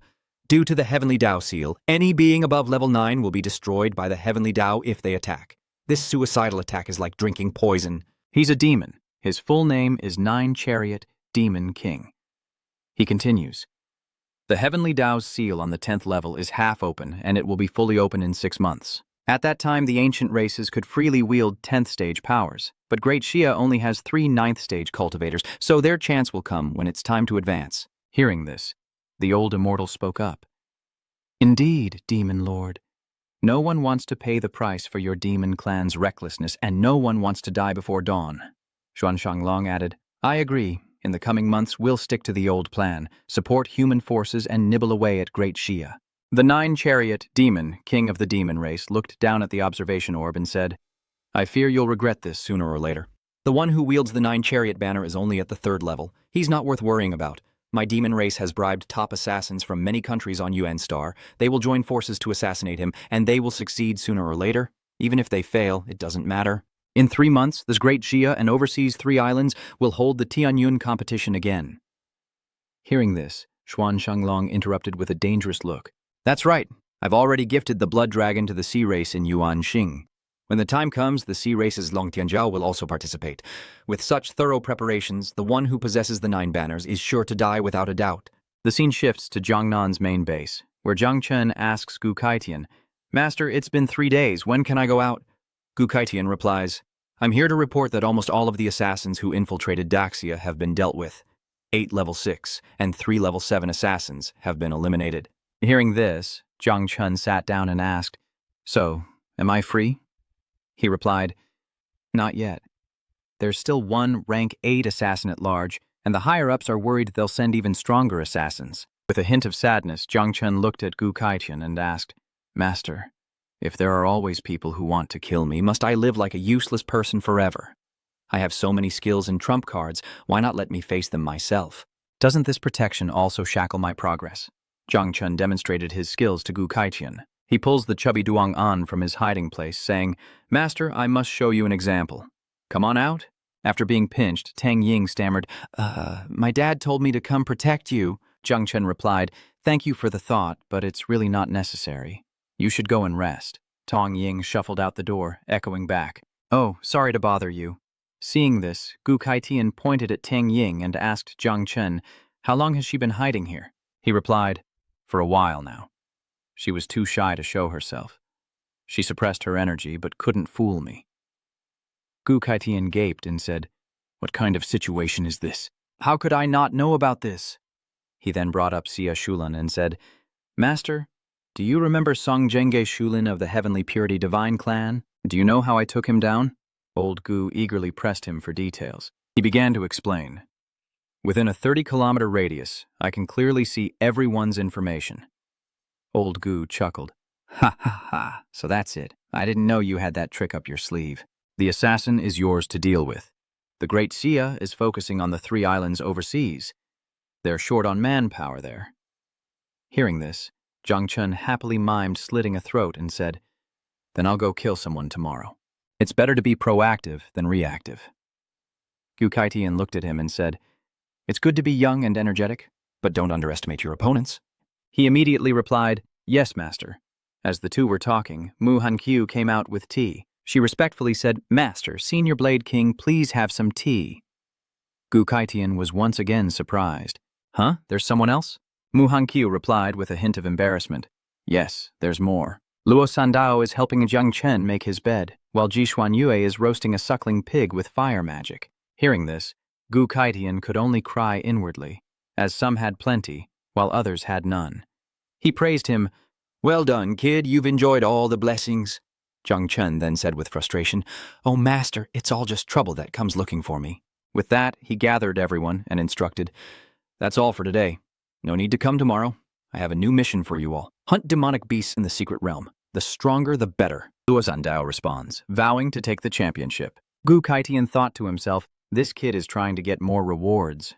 "Due to the Heavenly Dao seal, any being above level 9 will be destroyed by the Heavenly Dao if they attack. This suicidal attack is like drinking poison." He's a demon. His full name is 9-Chariot Demon King. He continues, "The Heavenly Dao's seal on the 10th level is half open, and it will be fully open in 6 months. At that time, the ancient races could freely wield 10th stage powers, but Great Xia only has 3 9th stage cultivators, so their chance will come when it's time to advance." Hearing this, the old immortal spoke up. "Indeed, Demon Lord. No one wants to pay the price for your demon clan's recklessness, and no one wants to die before dawn." Xuanshang Long added, "I agree. In the coming months, we'll stick to the old plan, support human forces, and nibble away at Great Xia." The 9-Chariot Demon, king of the demon race, looked down at the observation orb and said, I fear you'll regret this sooner or later. The one who wields the 9-chariot banner is only at the 3rd level. He's not worth worrying about. My demon race has bribed top assassins from many countries on UN Star. They will join forces to assassinate him, and they will succeed sooner or later. Even if they fail, it doesn't matter. In 3 months, this great Xia and overseas 3 islands will hold the Tianyun competition again. Hearing this, Xuan Shanglong interrupted with a dangerous look. That's right. I've already gifted the blood dragon to the sea race in Yuan Xing. When the time comes, the sea race's Long Tianjiao will also participate. With such thorough preparations, the one who possesses the 9 banners is sure to die without a doubt. The scene shifts to Jiangnan's main base, where Jung Chen asks Gu Kaitian, Master, it's been 3 days. When can I go out? Gu Kaitian replies, I'm here to report that almost all of the assassins who infiltrated Daxia have been dealt with. 8 level 6 and 3 level 7 assassins have been eliminated. Hearing this, Jung Chen sat down and asked, So, am I free? He replied, Not yet. There's still one rank 8 assassin at large, and the higher-ups are worried they'll send even stronger assassins. With a hint of sadness, Jung Chen looked at Gu Kaitian and asked, Master, if there are always people who want to kill me, Must I live like a useless person forever? I have so many skills and trump cards, why not let me face them myself? Doesn't this protection also shackle my progress? Jung Chen demonstrated his skills to Gu Kaitian. He pulls the chubby Duang An from his hiding place, saying, Master, I must show you an example. Come on out. After being pinched, Tang Ying stammered, My dad told me to come protect you. Jung Chen replied, Thank you for the thought, but it's really not necessary. You should go and rest. Tang Ying shuffled out the door, echoing back, Oh, sorry to bother you. Seeing this, Gu Kaitian pointed at Tang Ying and asked Jung Chen, How long has she been hiding here? He replied, For a while now. She was too shy to show herself. She suppressed her energy, but couldn't fool me. Gu Kaitian gaped and said, What kind of situation is this? How could I not know about this? He then brought up Xia Shulan and said, Master, do you remember Song Jenge Shulin of the Heavenly Purity Divine Clan? Do you know how I took him down? Old Gu eagerly pressed him for details. He began to explain. Within a 30-kilometer radius, I can clearly see everyone's information. Old Gu chuckled. Ha ha ha, so that's it. I didn't know you had that trick up your sleeve. The assassin is yours to deal with. The Great Xia is focusing on the 3 islands overseas. They're short on manpower there. Hearing this, Jung Chen happily mimed slitting a throat and said, Then I'll go kill someone tomorrow. It's better to be proactive than reactive. Gu Kaitian looked at him and said, It's good to be young and energetic, but don't underestimate your opponents. He immediately replied, Yes, Master. As the two were talking, Mu Hankyu came out with tea. She respectfully said, Master, Senior Blade King, please have some tea. Gu Kaitian was once again surprised. Huh? There's someone else? Mu Hankyu replied with a hint of embarrassment. Yes, there's more. Luo Sandao is helping Jung Chen make his bed, while Jishuan Yue is roasting a suckling pig with fire magic. Hearing this, Gu Kaitian could only cry inwardly, as some had plenty, while others had none. He praised him. Well done, kid, you've enjoyed all the blessings. Jung Chen then said with frustration, Oh, Master, it's all just trouble that comes looking for me. With that, he gathered everyone and instructed, That's all for today. No need to come tomorrow. I have a new mission for you all. Hunt demonic beasts in the secret realm. The stronger, the better. Luo Sandao responds, vowing to take the championship. Gu Kaitian thought to himself, This kid is trying to get more rewards.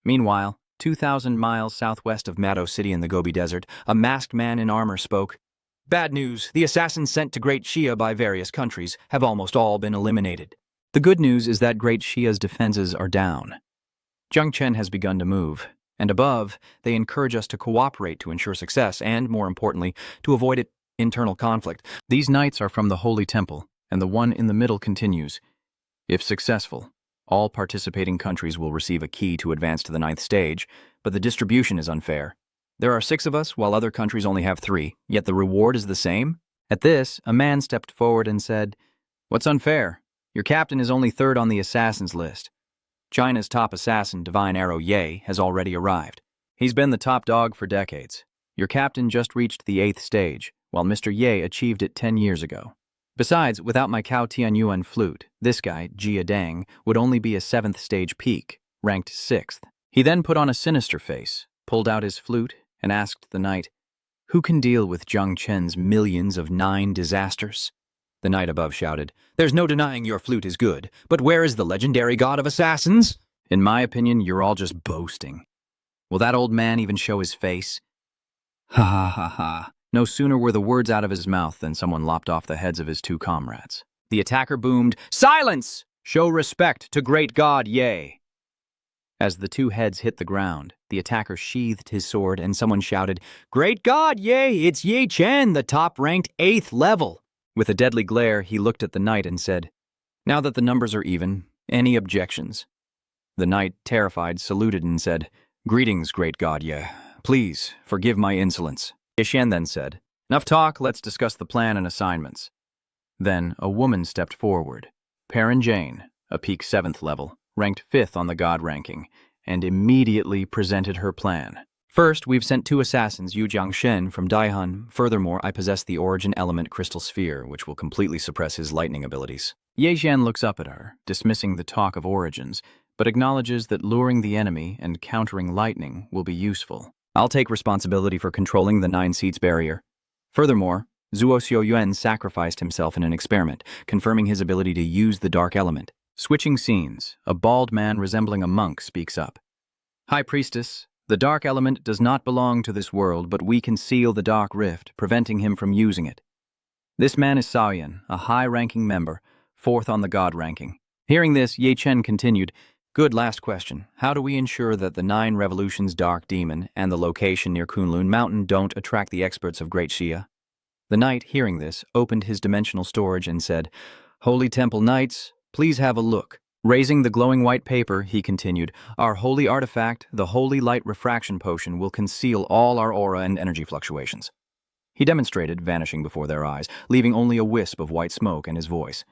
Meanwhile, 2,000 miles southwest of Mado City in the Gobi Desert, a masked man in armor spoke. Bad news, the assassins sent to Great Xia by various countries have almost all been eliminated. The good news is that Great Xia's defenses are down. Jung Chen has begun to move, and above, they encourage us to cooperate to ensure success and, more importantly, to avoid internal conflict. These knights are from the Holy Temple, and the one in the middle continues. If successful, all participating countries will receive a key to advance to the 9th stage, but the distribution is unfair. There are 6 of us, while other countries only have 3, yet the reward is the same? At this, a man stepped forward and said, What's unfair? Your captain is only 3rd on the assassins list. China's top assassin, Divine Arrow Ye, has already arrived. He's been the top dog for decades. Your captain just reached the 8th stage, while Mr. Ye achieved it 10 years ago. Besides, without my Cao Tianyuan flute, this guy, Jia Dang, would only be a 7th stage peak, ranked 6th. He then put on a sinister face, pulled out his flute, and asked the knight, Who can deal with Jung Chen's millions of 9 disasters? The knight above shouted. There's no denying your flute is good, but where is the legendary god of assassins? In my opinion, you're all just boasting. Will that old man even show his face? Ha ha ha ha. No sooner were the words out of his mouth than someone lopped off the heads of his two comrades. The attacker boomed, "Silence! Show respect to great God, Ye!" As the two heads hit the ground, the attacker sheathed his sword and someone shouted, "Great God, Ye! It's Jung Chen, the top-ranked 8th level!" With a deadly glare, he looked at the knight and said, "Now that the numbers are even, any objections?" The knight, terrified, saluted and said, "Greetings, great God, Ye. Please, forgive my insolence." Yishan then said, "Enough talk, let's discuss the plan and assignments." Then a woman stepped forward, Perrin Jane, a peak 7th level, ranked 5th on the God ranking, and immediately presented her plan. "First, we've sent 2 assassins, Yu Jiangshen from Daihun. Furthermore, I possess the origin element crystal sphere, which will completely suppress his lightning abilities." Ye Jian looks up at her, dismissing the talk of origins, but acknowledges that luring the enemy and countering lightning will be useful. "I'll take responsibility for controlling the 9 seats barrier. Furthermore, Zuo Xiaoyuan sacrificed himself in an experiment, confirming his ability to use the dark element." Switching scenes, a bald man resembling a monk speaks up. "High Priestess, the dark element does not belong to this world, but we can seal the dark rift, preventing him from using it. This man is Saoyan, a high-ranking member, 4th on the God ranking." Hearing this, Ye Chen continued, "Good, last question. How do we ensure that the 9 Revolutions Dark Demon and the location near Kunlun Mountain don't attract the experts of Great Xia?" The knight, hearing this, opened his dimensional storage and said, "Holy Temple Knights, please have a look." Raising the glowing white paper, he continued, "Our holy artifact, the Holy Light Refraction Potion, will conceal all our aura and energy fluctuations." He demonstrated, vanishing before their eyes, leaving only a wisp of white smoke and his voice.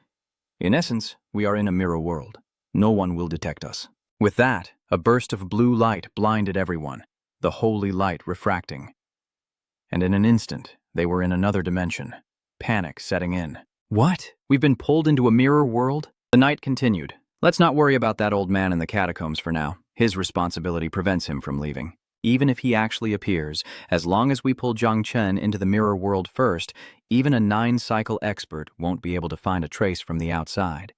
"In essence, we are in a mirror world. No one will detect us." With that, a burst of blue light blinded everyone, the holy light refracting. And in an instant, they were in another dimension, panic setting in. "What? We've been pulled into a mirror world?" The knight continued, "Let's not worry about that old man in the catacombs for now. His responsibility prevents him from leaving. Even if he actually appears, as long as we pull Jung Chen into the mirror world first, even a 9-cycle expert won't be able to find a trace from the outside."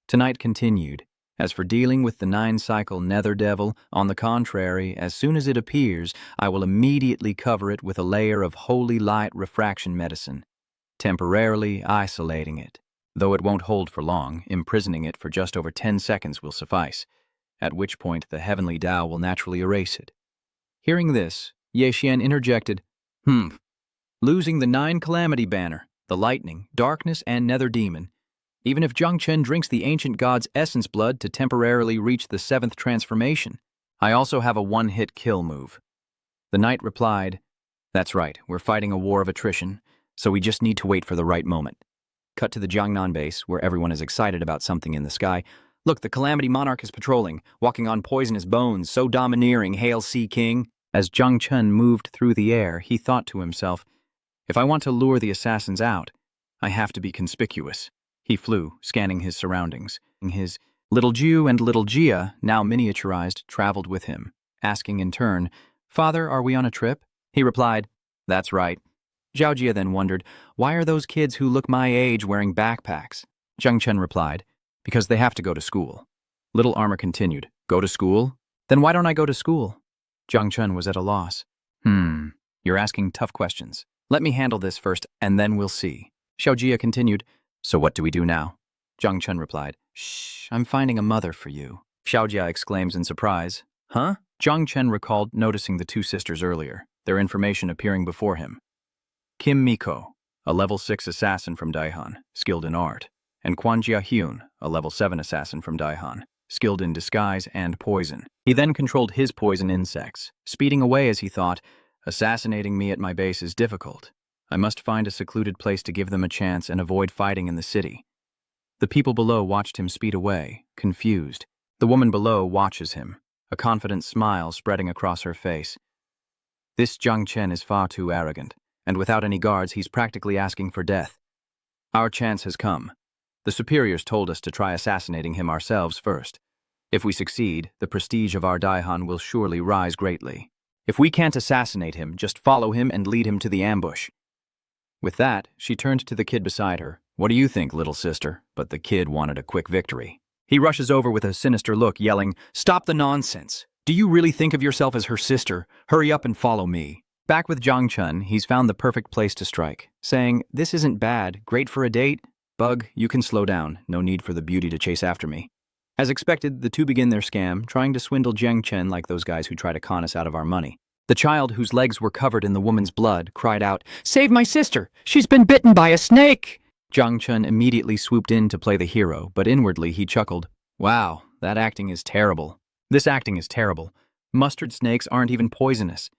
Tonight continued, "As for dealing with the 9-cycle nether devil, on the contrary, as soon as it appears, I will immediately cover it with a layer of holy light refraction medicine, temporarily isolating it. Though it won't hold for long, imprisoning it for just over 10 seconds will suffice, at which point the heavenly Tao will naturally erase it." Hearing this, Ye Xian interjected, "Losing the 9 calamity banner, the lightning, darkness, and nether demon, even if Jung Chen drinks the ancient god's essence blood to temporarily reach the 7th transformation. I also have a one-hit kill move." The knight replied, "That's right, we're fighting a war of attrition, so we just need to wait for the right moment." Cut to the Jiangnan base, where everyone is excited about something in the sky. "Look, the Calamity Monarch is patrolling, walking on poisonous bones, so domineering, hail Sea King." As Jung Chen moved through the air, he thought to himself, "If I want to lure the assassins out, I have to be conspicuous." He flew, scanning his surroundings. His little Ju and little Jia, now miniaturized, traveled with him, asking in turn, "Father, are we on a trip?" He replied, "That's right." Zhao Jia then wondered, "Why are those kids who look my age wearing backpacks?" Jung Chen replied, "Because they have to go to school." Little Armor continued, "Go to school? Then why don't I go to school?" Jung Chen was at a loss. You're asking tough questions. Let me handle this first, and then we'll see." Xiao Jia continued, "So what do we do now?" Jung Chen replied, "Shh, I'm finding a mother for you." Xiao Jia exclaims in surprise, "Huh?" Jung Chen recalled noticing the 2 sisters earlier, their information appearing before him. Kim Miko, a level 6 assassin from Daihun, skilled in art, and Quan Jia Hyun, a level 7 assassin from Daihun, skilled in disguise and poison. He then controlled his poison insects, speeding away as he thought, "Assassinating me at my base is difficult. I must find a secluded place to give them a chance and avoid fighting in the city." The people below watched him speed away, confused. The woman below watches him, a confident smile spreading across her face. "This Jung Chen is far too arrogant, and without any guards he's practically asking for death. Our chance has come. The superiors told us to try assassinating him ourselves first. If we succeed, the prestige of our Daihun will surely rise greatly. If we can't assassinate him, just follow him and lead him to the ambush." With that, she turned to the kid beside her, What do you think, little sister? But the kid wanted a quick victory. He rushes over with a sinister look, yelling, "Stop the nonsense! Do you really think of yourself as her sister? Hurry up and follow me." Back with Jung Chen, he's found the perfect place to strike, saying, "This isn't bad, great for a date. Bug, you can slow down, no need for the beauty to chase after me." As expected, the two begin their scam, trying to swindle Jung Chen like those guys who try to con us out of our money. The child, whose legs were covered in the woman's blood, cried out, "Save my sister! She's been bitten by a snake!" Jung Chen immediately swooped in to play the hero, but inwardly he chuckled, "Wow, that acting is terrible." This acting is terrible. Mustard snakes aren't even poisonous.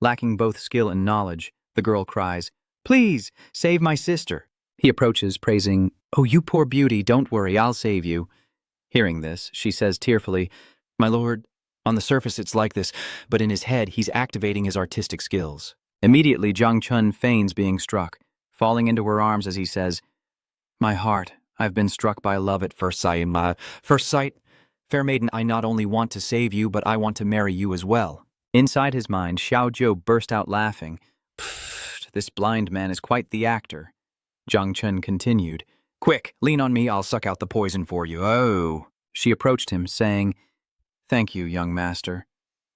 Lacking both skill and knowledge, the girl cries, "Please, save my sister." He approaches, praising, "Oh, you poor beauty, don't worry, I'll save you." Hearing this, she says tearfully, "My lord, on the surface it's like this, but in his head he's activating his artistic skills." Immediately, Jung Chen feigns being struck, falling into her arms as he says, "My heart, I've been struck by love at first sight. First sight, fair maiden, I not only want to save you, but I want to marry you as well." Inside his mind, Xiao Zhou burst out laughing. "Pfft, this blind man is quite the actor." Jung Chen continued, "Quick, lean on me, I'll suck out the poison for you." Oh. She approached him, saying, "Thank you, young master,"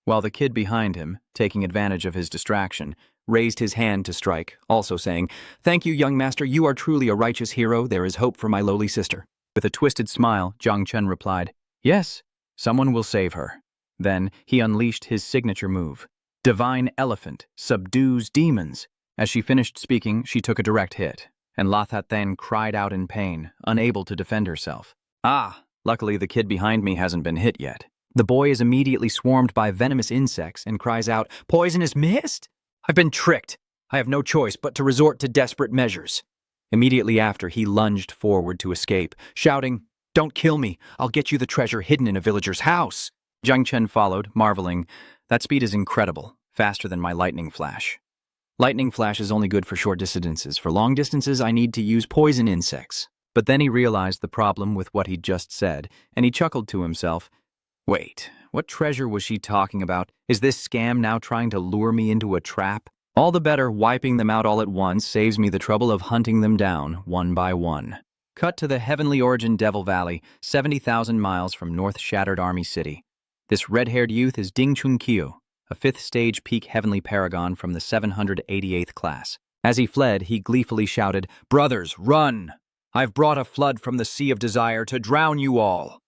while the kid behind him, taking advantage of his distraction, raised his hand to strike, also saying, "Thank you, young master, you are truly a righteous hero, there is hope for my lowly sister." With a twisted smile, Jung Chen replied, "Yes, someone will save her." Then he unleashed his signature move, Divine Elephant Subdues Demons. As she finished speaking, she took a direct hit, and Lathat then cried out in pain, unable to defend herself. Ah, luckily the kid behind me hasn't been hit yet. The boy is immediately swarmed by venomous insects and cries out, "Poisonous mist? I've been tricked. I have no choice but to resort to desperate measures." Immediately after, he lunged forward to escape, shouting, "Don't kill me. I'll get you the treasure hidden in a villager's house." Jung Chen followed, marveling, "That speed is incredible, faster than my lightning flash." Lightning flash is only good for short distances. For long distances, I need to use poison insects. But then he realized the problem with what he'd just said, and he chuckled to himself. Wait, what treasure was she talking about? Is this scam now trying to lure me into a trap? All the better, wiping them out all at once saves me the trouble of hunting them down, one by one. Cut to the heavenly origin Devil Valley, 70,000 miles from North Shattered Army City. This red-haired youth is Ding Chun-kyo, a 5th stage peak heavenly paragon from the 788th class. As he fled, he gleefully shouted, "Brothers, run! I've brought a flood from the Sea of Desire to drown you all."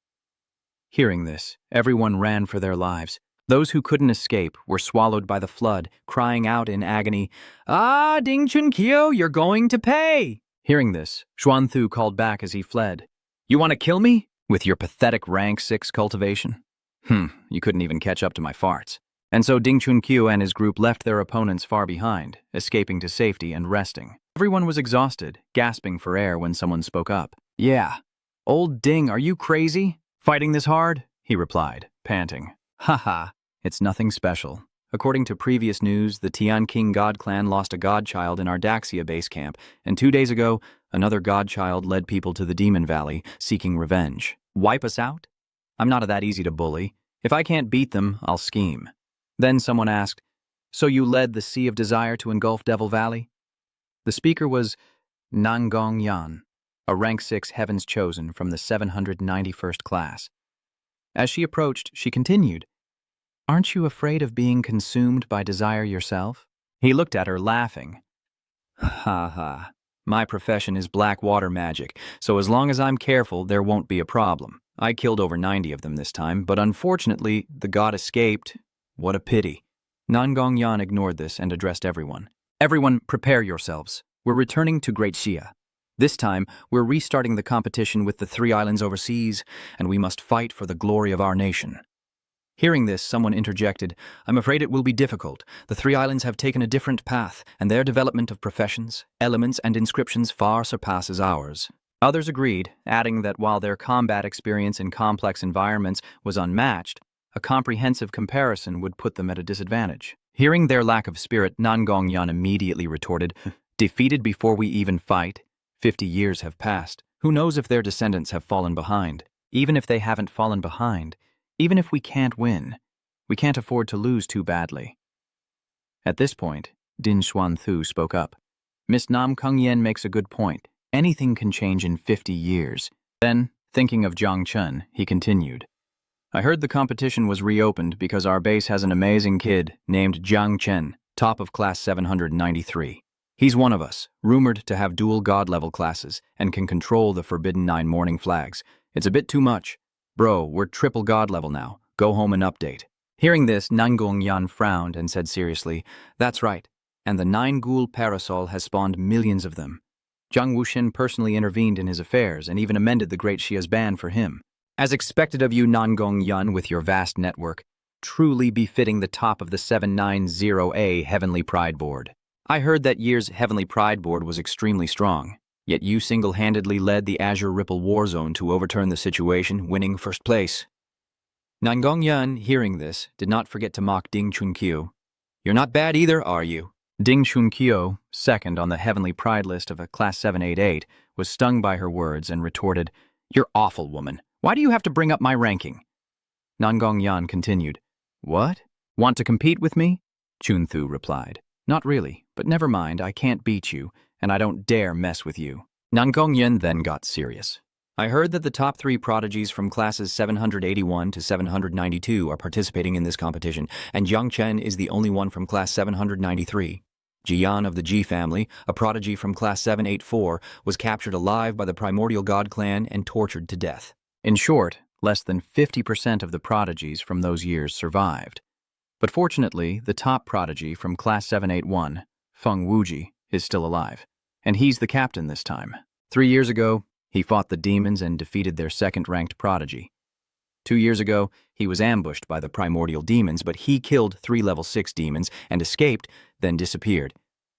Hearing this, everyone ran for their lives. Those who couldn't escape were swallowed by the flood, crying out in agony, "Ah, Ding Chun-kyo, you're going to pay!" Hearing this, Xuanthu called back as he fled, "You want to kill me? With your pathetic rank 6 cultivation? You couldn't even catch up to my farts." And so Ding Chun-kyo and his group left their opponents far behind, escaping to safety and resting. Everyone was exhausted, gasping for air when someone spoke up. "Yeah. Old Ding, are you crazy? Fighting this hard?" he replied, panting. "Haha, it's nothing special. According to previous news, the Tian King God clan lost a godchild in our Daxia base camp, and 2 days ago, another godchild led people to the Demon Valley, seeking revenge. Wipe us out? I'm not that easy to bully. If I can't beat them, I'll scheme." Then someone asked, "So you led the Sea of Desire to engulf Devil Valley?" The speaker was Nangong Yan, a rank 6 Heaven's Chosen from the 791st class. As she approached, she continued, "Aren't you afraid of being consumed by desire yourself?" He looked at her, laughing. "Ha ha. My profession is black water magic, so as long as I'm careful, there won't be a problem. I killed over 90 of them this time, but unfortunately, the god escaped. What a pity." Nangong Yan ignored this and addressed everyone. "Everyone, prepare yourselves. We're returning to Great Xia. This time, we're restarting the competition with the 3 islands overseas, and we must fight for the glory of our nation." Hearing this, someone interjected, "I'm afraid it will be difficult. The 3 islands have taken a different path, and their development of professions, elements, and inscriptions far surpasses ours." Others agreed, adding that while their combat experience in complex environments was unmatched, a comprehensive comparison would put them at a disadvantage. Hearing their lack of spirit, Nangong Yan immediately retorted, "Defeated before we even fight? 50 years have passed. Who knows if their descendants have fallen behind? Even if they haven't fallen behind, even if we can't win, we can't afford to lose too badly." At this point, Din Xuanthu spoke up. "Miss Nam Kung Yen makes a good point. Anything can change in 50 years. Then, thinking of Jung Chen, he continued. I heard the competition was reopened because our base has an amazing kid named Jung Chen, top of class 793. He's one of us, rumored to have dual god-level classes, and can control the Forbidden 9 morning flags. It's a bit too much. Bro, we're triple god level now. Go home and update. Hearing this, Nangong Yan frowned and said seriously, That's right, and the 9 ghoul parasol has spawned millions of them. Zhang Wuxin personally intervened in his affairs and even amended the Great Shia's ban for him. As expected of you, Nangong Yan, with your vast network, truly befitting the top of the 790A Heavenly Pride Board. I heard that year's Heavenly Pride Board was extremely strong, yet you single-handedly led the Azure Ripple War Zone to overturn the situation, winning first place. Nangong Yan, hearing this, did not forget to mock Ding Chunqiu. You're not bad either, are you? Ding Chunqiu, second on the Heavenly Pride list of a Class 788, was stung by her words and retorted, You're awful, woman. Why do you have to bring up my ranking? Nangong Yan continued, What? Want to compete with me? Chunthu replied, Not really, but never mind, I can't beat you, and I don't dare mess with you. Nangong Yan then got serious. I heard that the top 3 prodigies from classes 781 to 792 are participating in this competition, and Jung Chen is the only one from class 793. Jian of the Ji family, a prodigy from class 784, was captured alive by the primordial god clan and tortured to death. In short, less than 50% of the prodigies from those years survived. But fortunately, the top prodigy from class 781, Feng Wuji, is still alive, and he's the captain this time. 3 years ago, he fought the demons and defeated their second-ranked prodigy. 2 years ago, he was ambushed by the primordial demons, but he killed 3 level 6 demons and escaped, then disappeared.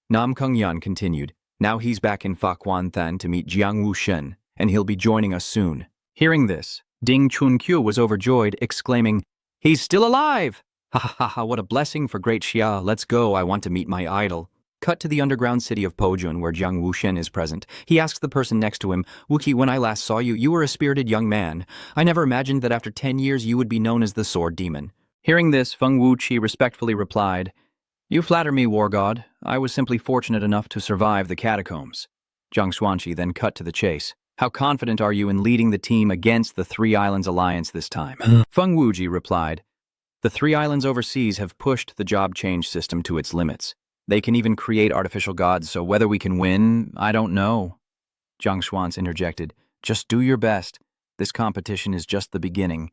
Nam Kung Yan continued, Now he's back in Faquan Than to meet Jiang Wuxin, and he'll be joining us soon. Hearing this, Ding Chunqiu was overjoyed, exclaiming, He's still alive! Ha ha ha ha, what a blessing for Great Xia. Let's go, I want to meet my idol. Cut to the underground city of Pojun where Jiang Wuxin is present. He asks the person next to him, Wuqi, when I last saw you, you were a spirited young man. I never imagined that after 10 years you would be known as the Sword Demon. Hearing this, Feng Wuqi respectfully replied, You flatter me, War God. I was simply fortunate enough to survive the catacombs. Zhang Xuanqi then cut to the chase. How confident are you in leading the team against the 3 Islands Alliance this time? Feng Wuji replied, The 3 islands overseas have pushed the job change system to its limits. They can even create artificial gods, so whether we can win, I don't know. Zhang Xuanz interjected, Just do your best. This competition is just the beginning.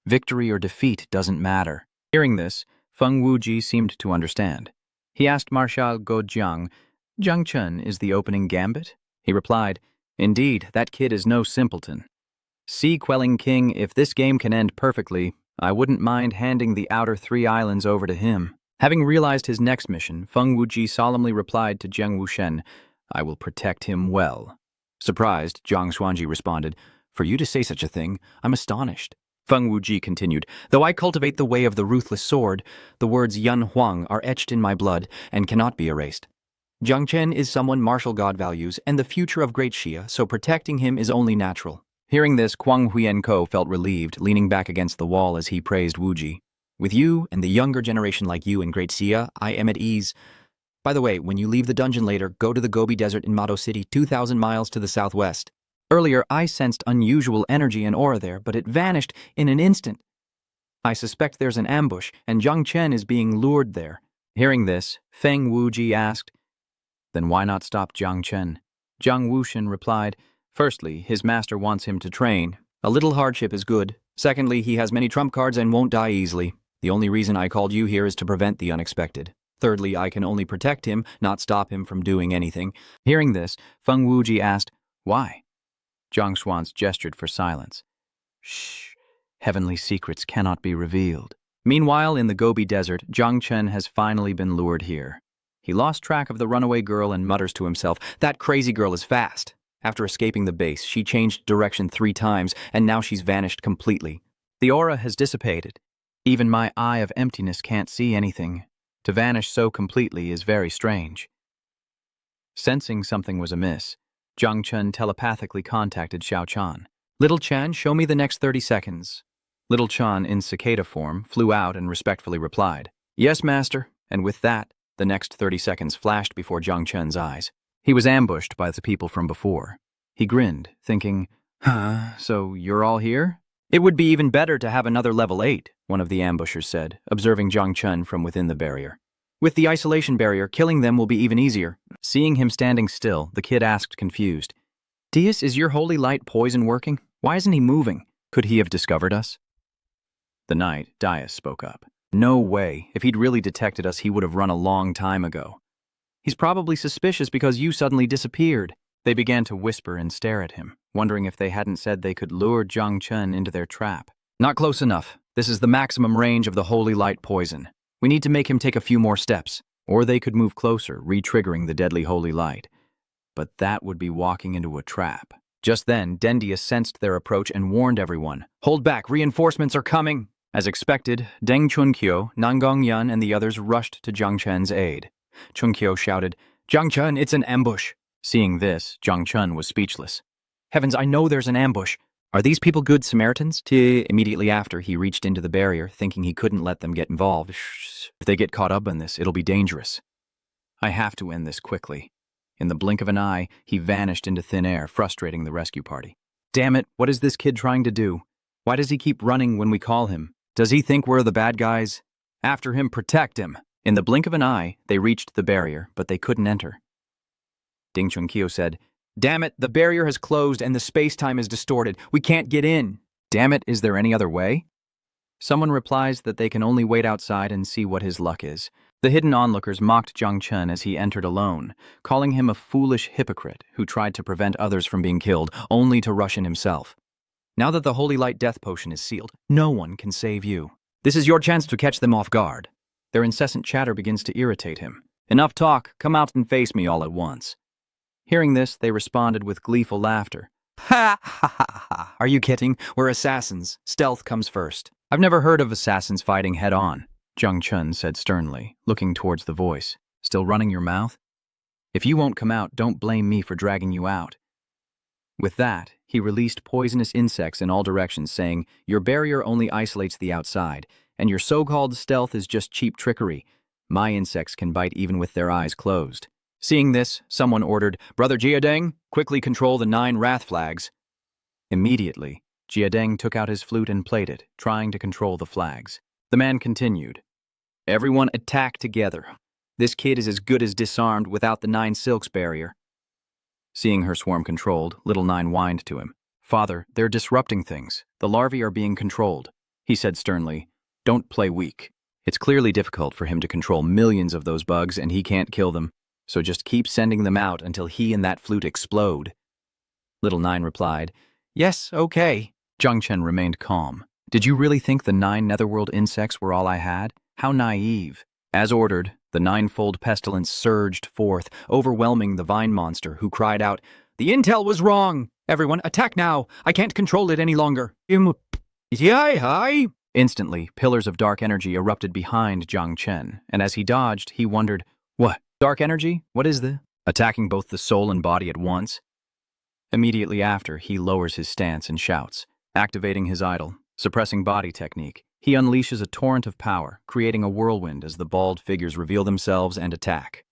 Victory or defeat doesn't matter. Hearing this, Feng Wuji seemed to understand. He asked Marshal Gojiang, Zhang Chen is the opening gambit? He replied, Indeed, that kid is no simpleton. See, Quelling King, if this game can end perfectly, I wouldn't mind handing the outer 3 islands over to him. Having realized his next mission, Feng Wuji solemnly replied to Jiang Wuxin, I will protect him well. Surprised, Zhang Xuanji responded, For you to say such a thing, I'm astonished. Feng Wuji continued, Though I cultivate the way of the ruthless sword, the words Yun Huang are etched in my blood and cannot be erased. Jiang Chen is someone martial god values and the future of Great Xia, so protecting him is only natural. Hearing this, Kwang Huiyenko felt relieved, leaning back against the wall as he praised Wuji. With you and the younger generation like you in Great Xia, I am at ease. By the way, when you leave the dungeon later, go to the Gobi Desert in Mado City, 2,000 miles to the southwest. Earlier, I sensed unusual energy and aura there, but it vanished in an instant. I suspect there's an ambush, and Zhang Chen is being lured there. Hearing this, Feng Wuji asked, Then why not stop Jiang Chen? Jiang Wuxin replied, Firstly, his master wants him to train. A little hardship is good. Secondly, he has many trump cards and won't die easily. The only reason I called you here is to prevent the unexpected. Thirdly, I can only protect him, not stop him from doing anything. Hearing this, Feng Wuji asked, Why? Zhang Xuanz gestured for silence. Shh. Heavenly secrets cannot be revealed. Meanwhile, in the Gobi Desert, Zhang Chen has finally been lured here. He lost track of the runaway girl and mutters to himself, That crazy girl is fast. After escaping the base, she changed direction 3 times, and now she's vanished completely. The aura has dissipated. Even my eye of emptiness can't see anything. To vanish so completely is very strange. Sensing something was amiss, Zhang Chen telepathically contacted Xiao Chan. Little Chan, show me the next 30 seconds. Little Chan, in cicada form, flew out and respectfully replied, Yes, master. And with that, the next 30 seconds flashed before Zhang Chen's eyes. He was ambushed by the people from before. He grinned, thinking, so you're all here? It would be even better to have another level 8, one of the ambushers said, observing Jung Chen from within the barrier. With the isolation barrier, killing them will be even easier. Seeing him standing still, the kid asked, confused, Dias, is your holy light poison working? Why isn't he moving? Could he have discovered us? The knight, Dias, spoke up. No way. If he'd really detected us, he would have run a long time ago. He's probably suspicious because you suddenly disappeared. They began to whisper and stare at him, wondering if they hadn't said they could lure Jung Chen into their trap. Not close enough. This is the maximum range of the holy light poison. We need to make him take a few more steps. Or they could move closer, re-triggering the deadly holy light. But that would be walking into a trap. Just then, Dendius sensed their approach and warned everyone. Hold back, reinforcements are coming! As expected, Deng Chunkyo, Nangong Yun, and the others rushed to Jung Chen's aid. Chunkyo shouted, Jung Chen, it's an ambush! Seeing this, Jung Chen was speechless. Heavens, I know there's an ambush. Are these people good Samaritans? Immediately after, he reached into the barrier, thinking he couldn't let them get involved. If they get caught up in this, it'll be dangerous. I have to end this quickly. In the blink of an eye, he vanished into thin air, frustrating the rescue party. Damn it, what is this kid trying to do? Why does he keep running when we call him? Does he think we're the bad guys? After him, protect him! In the blink of an eye, they reached the barrier, but they couldn't enter. Ding Chunkyo said, Damn it, the barrier has closed and the space-time is distorted. We can't get in. Damn it, is there any other way? Someone replies that they can only wait outside and see what his luck is. The hidden onlookers mocked Jung Chen as he entered alone, calling him a foolish hypocrite who tried to prevent others from being killed, only to rush in himself. Now that the Holy Light Death Potion is sealed, no one can save you. This is your chance to catch them off guard. Their incessant chatter begins to irritate him. Enough talk, come out and face me all at once. Hearing this, they responded with gleeful laughter. Ha ha ha ha! Are you kidding? We're assassins. Stealth comes first. I've never heard of assassins fighting head-on, Jung Chen said sternly, looking towards the voice. Still running your mouth? If you won't come out, don't blame me for dragging you out. With that, he released poisonous insects in all directions, saying, Your barrier only isolates the outside, and your so-called stealth is just cheap trickery. My insects can bite even with their eyes closed. Seeing this, someone ordered, Brother Jiadeng, quickly control the 9 wrath flags. Immediately, Jiadeng took out his flute and played it, trying to control the flags. The man continued, Everyone attack together. This kid is as good as disarmed without the 9 silks barrier. Seeing her swarm controlled, Little 9 whined to him. Father, they're disrupting things. The larvae are being controlled. He said sternly, Don't play weak. It's clearly difficult for him to control millions of those bugs and he can't kill them. So just keep sending them out until he and that flute explode. Little 9 replied, Yes, okay. Jung Chen remained calm. Did you really think the 9 netherworld insects were all I had? How naive. As ordered, the 9-fold pestilence surged forth, overwhelming the vine monster, who cried out, The intel was wrong! Everyone, attack now! I can't control it any longer! Instantly, pillars of dark energy erupted behind Jung Chen, and as he dodged, he wondered, What? Dark energy? What is the? Attacking both the soul and body at once? Immediately after, he lowers his stance and shouts, activating his idol, suppressing body technique. He unleashes a torrent of power, creating a whirlwind as the bald figures reveal themselves and attack.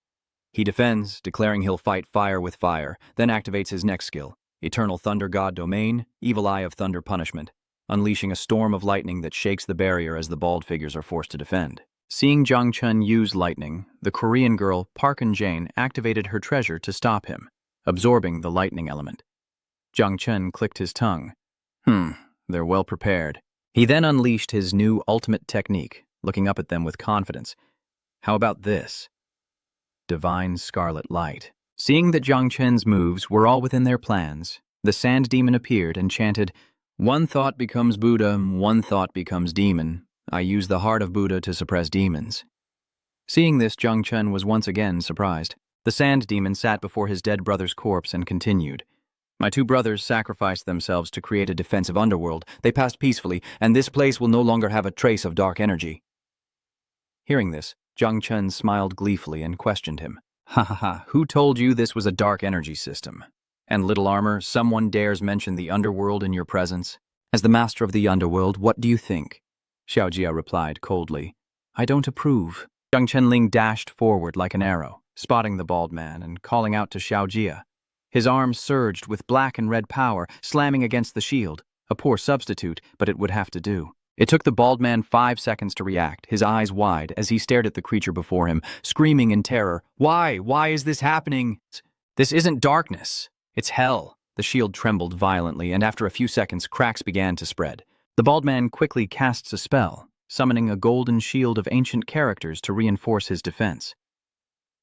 He defends, declaring he'll fight fire with fire, then activates his next skill, Eternal Thunder God Domain, Evil Eye of Thunder Punishment, unleashing a storm of lightning that shakes the barrier as the bald figures are forced to defend. Seeing Jung Chen use lightning, the Korean girl Park Eun-jane activated her treasure to stop him, absorbing the lightning element. Jung Chen clicked his tongue. They're well prepared. He then unleashed his new ultimate technique, looking up at them with confidence. How about this? Divine Scarlet Light. Seeing that Jung Chen's moves were all within their plans, the sand demon appeared and chanted, One thought becomes Buddha, one thought becomes demon. I use the heart of Buddha to suppress demons. Seeing this, Jung Chen was once again surprised. The sand demon sat before his dead brother's corpse and continued. My 2 brothers sacrificed themselves to create a defensive underworld. They passed peacefully, and this place will no longer have a trace of dark energy. Hearing this, Jung Chen smiled gleefully and questioned him. Ha ha ha, who told you this was a dark energy system? And Little Armor, someone dares mention the underworld in your presence? As the master of the underworld, what do you think? Xiao Jia replied coldly. I don't approve. Jung Chenling dashed forward like an arrow, spotting the bald man and calling out to Xiaojia. His arms surged with black and red power, slamming against the shield. A poor substitute, but it would have to do. It took the bald man 5 seconds to react, his eyes wide as he stared at the creature before him, screaming in terror. Why? Why is this happening? This isn't darkness. It's hell. The shield trembled violently, and after a few seconds, cracks began to spread. The bald man quickly casts a spell, summoning a golden shield of ancient characters to reinforce his defense.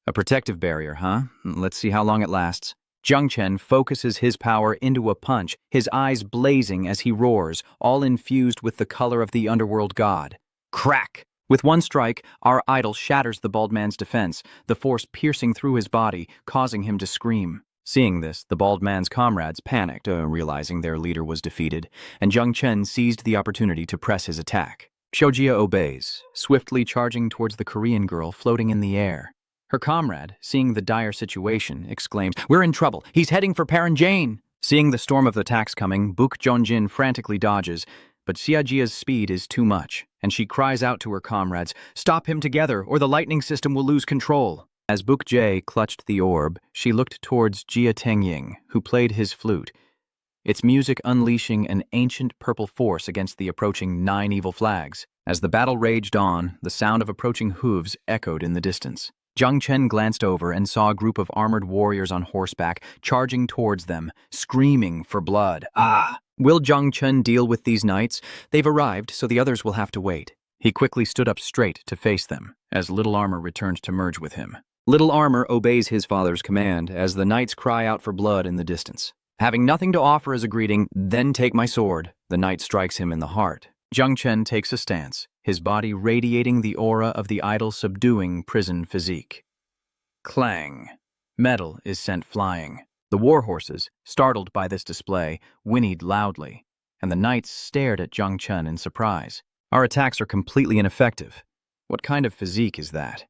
A protective barrier, huh? Let's see how long it lasts. Jung Chen focuses his power into a punch, his eyes blazing as he roars, all infused with the color of the underworld god. Crack! With one strike, our idol shatters the bald man's defense, the force piercing through his body, causing him to scream. Seeing this, the bald man's comrades panicked, realizing their leader was defeated, and Jung Chen seized the opportunity to press his attack. Xiaojia obeys, swiftly charging towards the Korean girl floating in the air. Her comrade, seeing the dire situation, exclaims, "We're in trouble! He's heading for Parent Jane!" Seeing the storm of attacks coming, Buk Jonjin frantically dodges, but Xiaojia's speed is too much, and she cries out to her comrades, "Stop him together, or the lightning system will lose control!" As Buk Jie clutched the orb, she looked towards Jia Tengying, who played his flute, its music unleashing an ancient purple force against the approaching 9 evil flags. As the battle raged on, the sound of approaching hooves echoed in the distance. Jung Chen glanced over and saw a group of armored warriors on horseback charging towards them, screaming for blood. Will Jung Chen deal with these knights? They've arrived, so the others will have to wait. He quickly stood up straight to face them, as Little Armor returned to merge with him. Little Armor obeys his father's command as the knights cry out for blood in the distance. Having nothing to offer as a greeting, "Then take my sword," the knight strikes him in the heart. Jung Chen takes a stance, his body radiating the aura of the idol's subduing prison physique. Clang. Metal is sent flying. The war horses, startled by this display, whinnied loudly, and the knights stared at Jung Chen in surprise. Our attacks are completely ineffective. What kind of physique is that?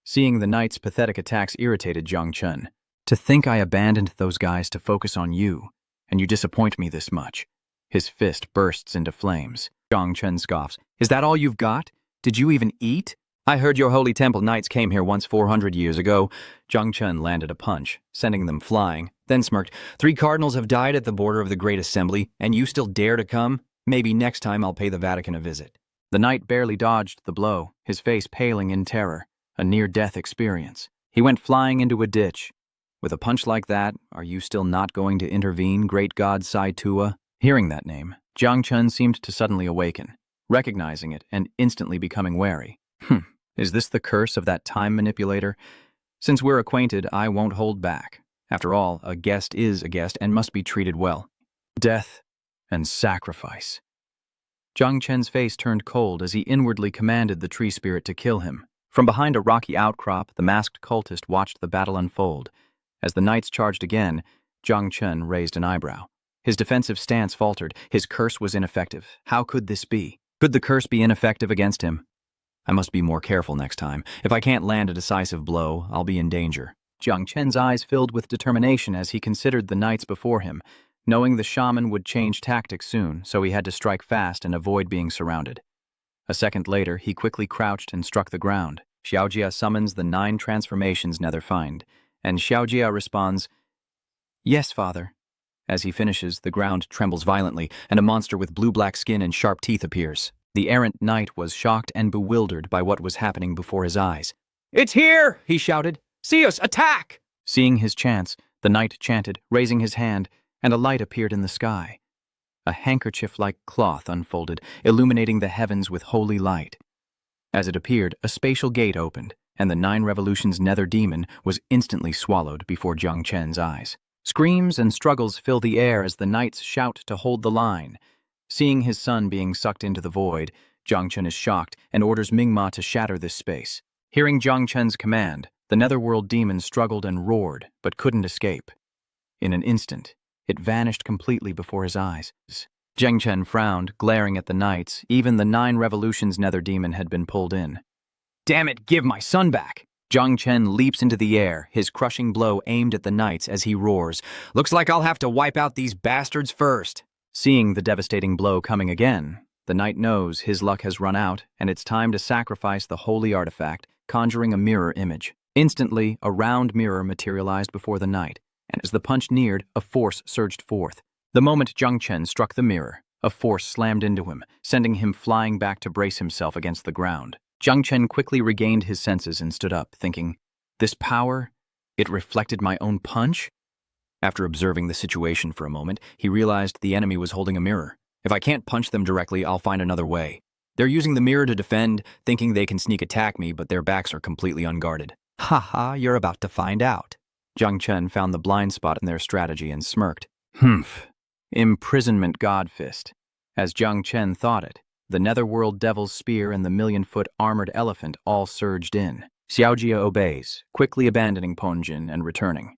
Seeing the knights' pathetic attacks irritated Jung Chen. To think I abandoned those guys to focus on you, and you disappoint me this much. His fist bursts into flames. Jung Chen scoffs. Is that all you've got? Did you even eat? I heard your holy temple knights came here once 400 years ago. Jung Chen landed a punch, sending them flying, then smirked. 3 cardinals have died at the border of the Great Assembly, and you still dare to come? Maybe next time I'll pay the Vatican a visit. The knight barely dodged the blow, his face paling in terror, a near-death experience. He went flying into a ditch. With a punch like that, are you still not going to intervene, great god Sai Tua? Hearing that name, Jung Chen seemed to suddenly awaken, recognizing it and instantly becoming wary. Is this the curse of that time manipulator? Since we're acquainted, I won't hold back. After all, a guest is a guest and must be treated well. Death and sacrifice. Jung Chen's face turned cold as he inwardly commanded the tree spirit to kill him. From behind a rocky outcrop, the masked cultist watched the battle unfold. As the knights charged again, Jung Chen raised an eyebrow. His defensive stance faltered. His curse was ineffective. How could this be? Could the curse be ineffective against him? I must be more careful next time. If I can't land a decisive blow, I'll be in danger. Jung Chen's eyes filled with determination as he considered the knights before him, knowing the shaman would change tactics soon, so he had to strike fast and avoid being surrounded. A second later, he quickly crouched and struck the ground. Xiaojia summons the 9 transformations Nether find, and Xiaojia responds, "Yes, father." As he finishes, the ground trembles violently, and a monster with blue-black skin and sharp teeth appears. The errant knight was shocked and bewildered by what was happening before his eyes. "It's here!" he shouted. "See us! Attack!" Seeing his chance, the knight chanted, raising his hand, and a light appeared in the sky. A handkerchief-like cloth unfolded, illuminating the heavens with holy light. As it appeared, a spatial gate opened, and the 9 Revolutions Nether demon was instantly swallowed before Jung Chen's eyes. Screams and struggles fill the air as the knights shout to hold the line. Seeing his son being sucked into the void, Jung Chen is shocked and orders Mingma to shatter this space. Hearing Jung Chen's command, the netherworld demon struggled and roared, but couldn't escape. In an instant, it vanished completely before his eyes. Jung Chen frowned, glaring at the knights. Even the 9 Revolutions Nether demon had been pulled in. "Damn it, give my son back!" Jung Chen leaps into the air, his crushing blow aimed at the knights as he roars. "Looks like I'll have to wipe out these bastards first." Seeing the devastating blow coming again, the knight knows his luck has run out, and it's time to sacrifice the holy artifact, conjuring a mirror image. Instantly, a round mirror materialized before the knight, and as the punch neared, a force surged forth. The moment Jung Chen struck the mirror, a force slammed into him, sending him flying back to brace himself against the ground. Jung Chen quickly regained his senses and stood up, thinking, this power, it reflected my own punch? After observing the situation for a moment, he realized the enemy was holding a mirror. If I can't punch them directly, I'll find another way. They're using the mirror to defend, thinking they can sneak attack me, but their backs are completely unguarded. Haha, you're about to find out. Jung Chen found the blind spot in their strategy and smirked. Humph. Imprisonment God Fist. As Jung Chen thought it, the Netherworld Devil's Spear and the million-foot armored elephant all surged in. Xiaojia obeys, quickly abandoning Ponjin and returning.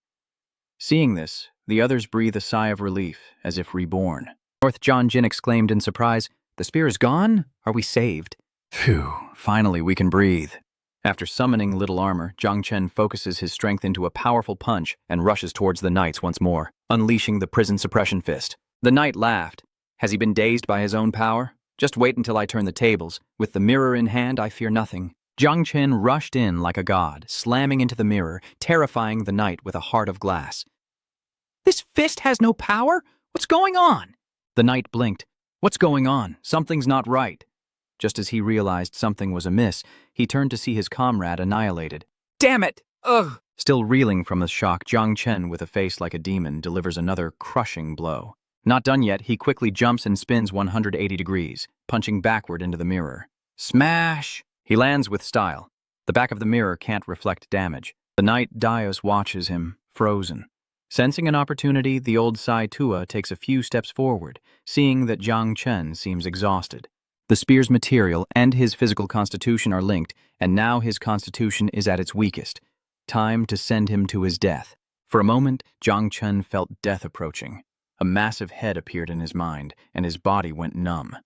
Seeing this, the others breathe a sigh of relief, as if reborn. North John Jin exclaimed in surprise, the spear is gone? Are we saved? Phew, finally we can breathe. After summoning Little Armor, Jung Chen focuses his strength into a powerful punch and rushes towards the knights once more, unleashing the prison suppression fist. The knight laughed. Has he been dazed by his own power? Just wait until I turn the tables. With the mirror in hand, I fear nothing. Jung Chen rushed in like a god, slamming into the mirror, terrifying the knight with a heart of glass. This fist has no power? What's going on? The knight blinked. What's going on? Something's not right. Just as he realized something was amiss, he turned to see his comrade annihilated. Damn it! Ugh! Still reeling from the shock, Jung Chen, with a face like a demon, delivers another crushing blow. Not done yet, he quickly jumps and spins 180 degrees, punching backward into the mirror. Smash! He lands with style. The back of the mirror can't reflect damage. The knight Daios watches him, frozen. Sensing an opportunity, the old Sai Tua takes a few steps forward, seeing that Jung Chen seems exhausted. The spear's material and his physical constitution are linked, and now his constitution is at its weakest. Time to send him to his death. For a moment, Jung Chen felt death approaching. A massive head appeared in his mind, and his body went numb.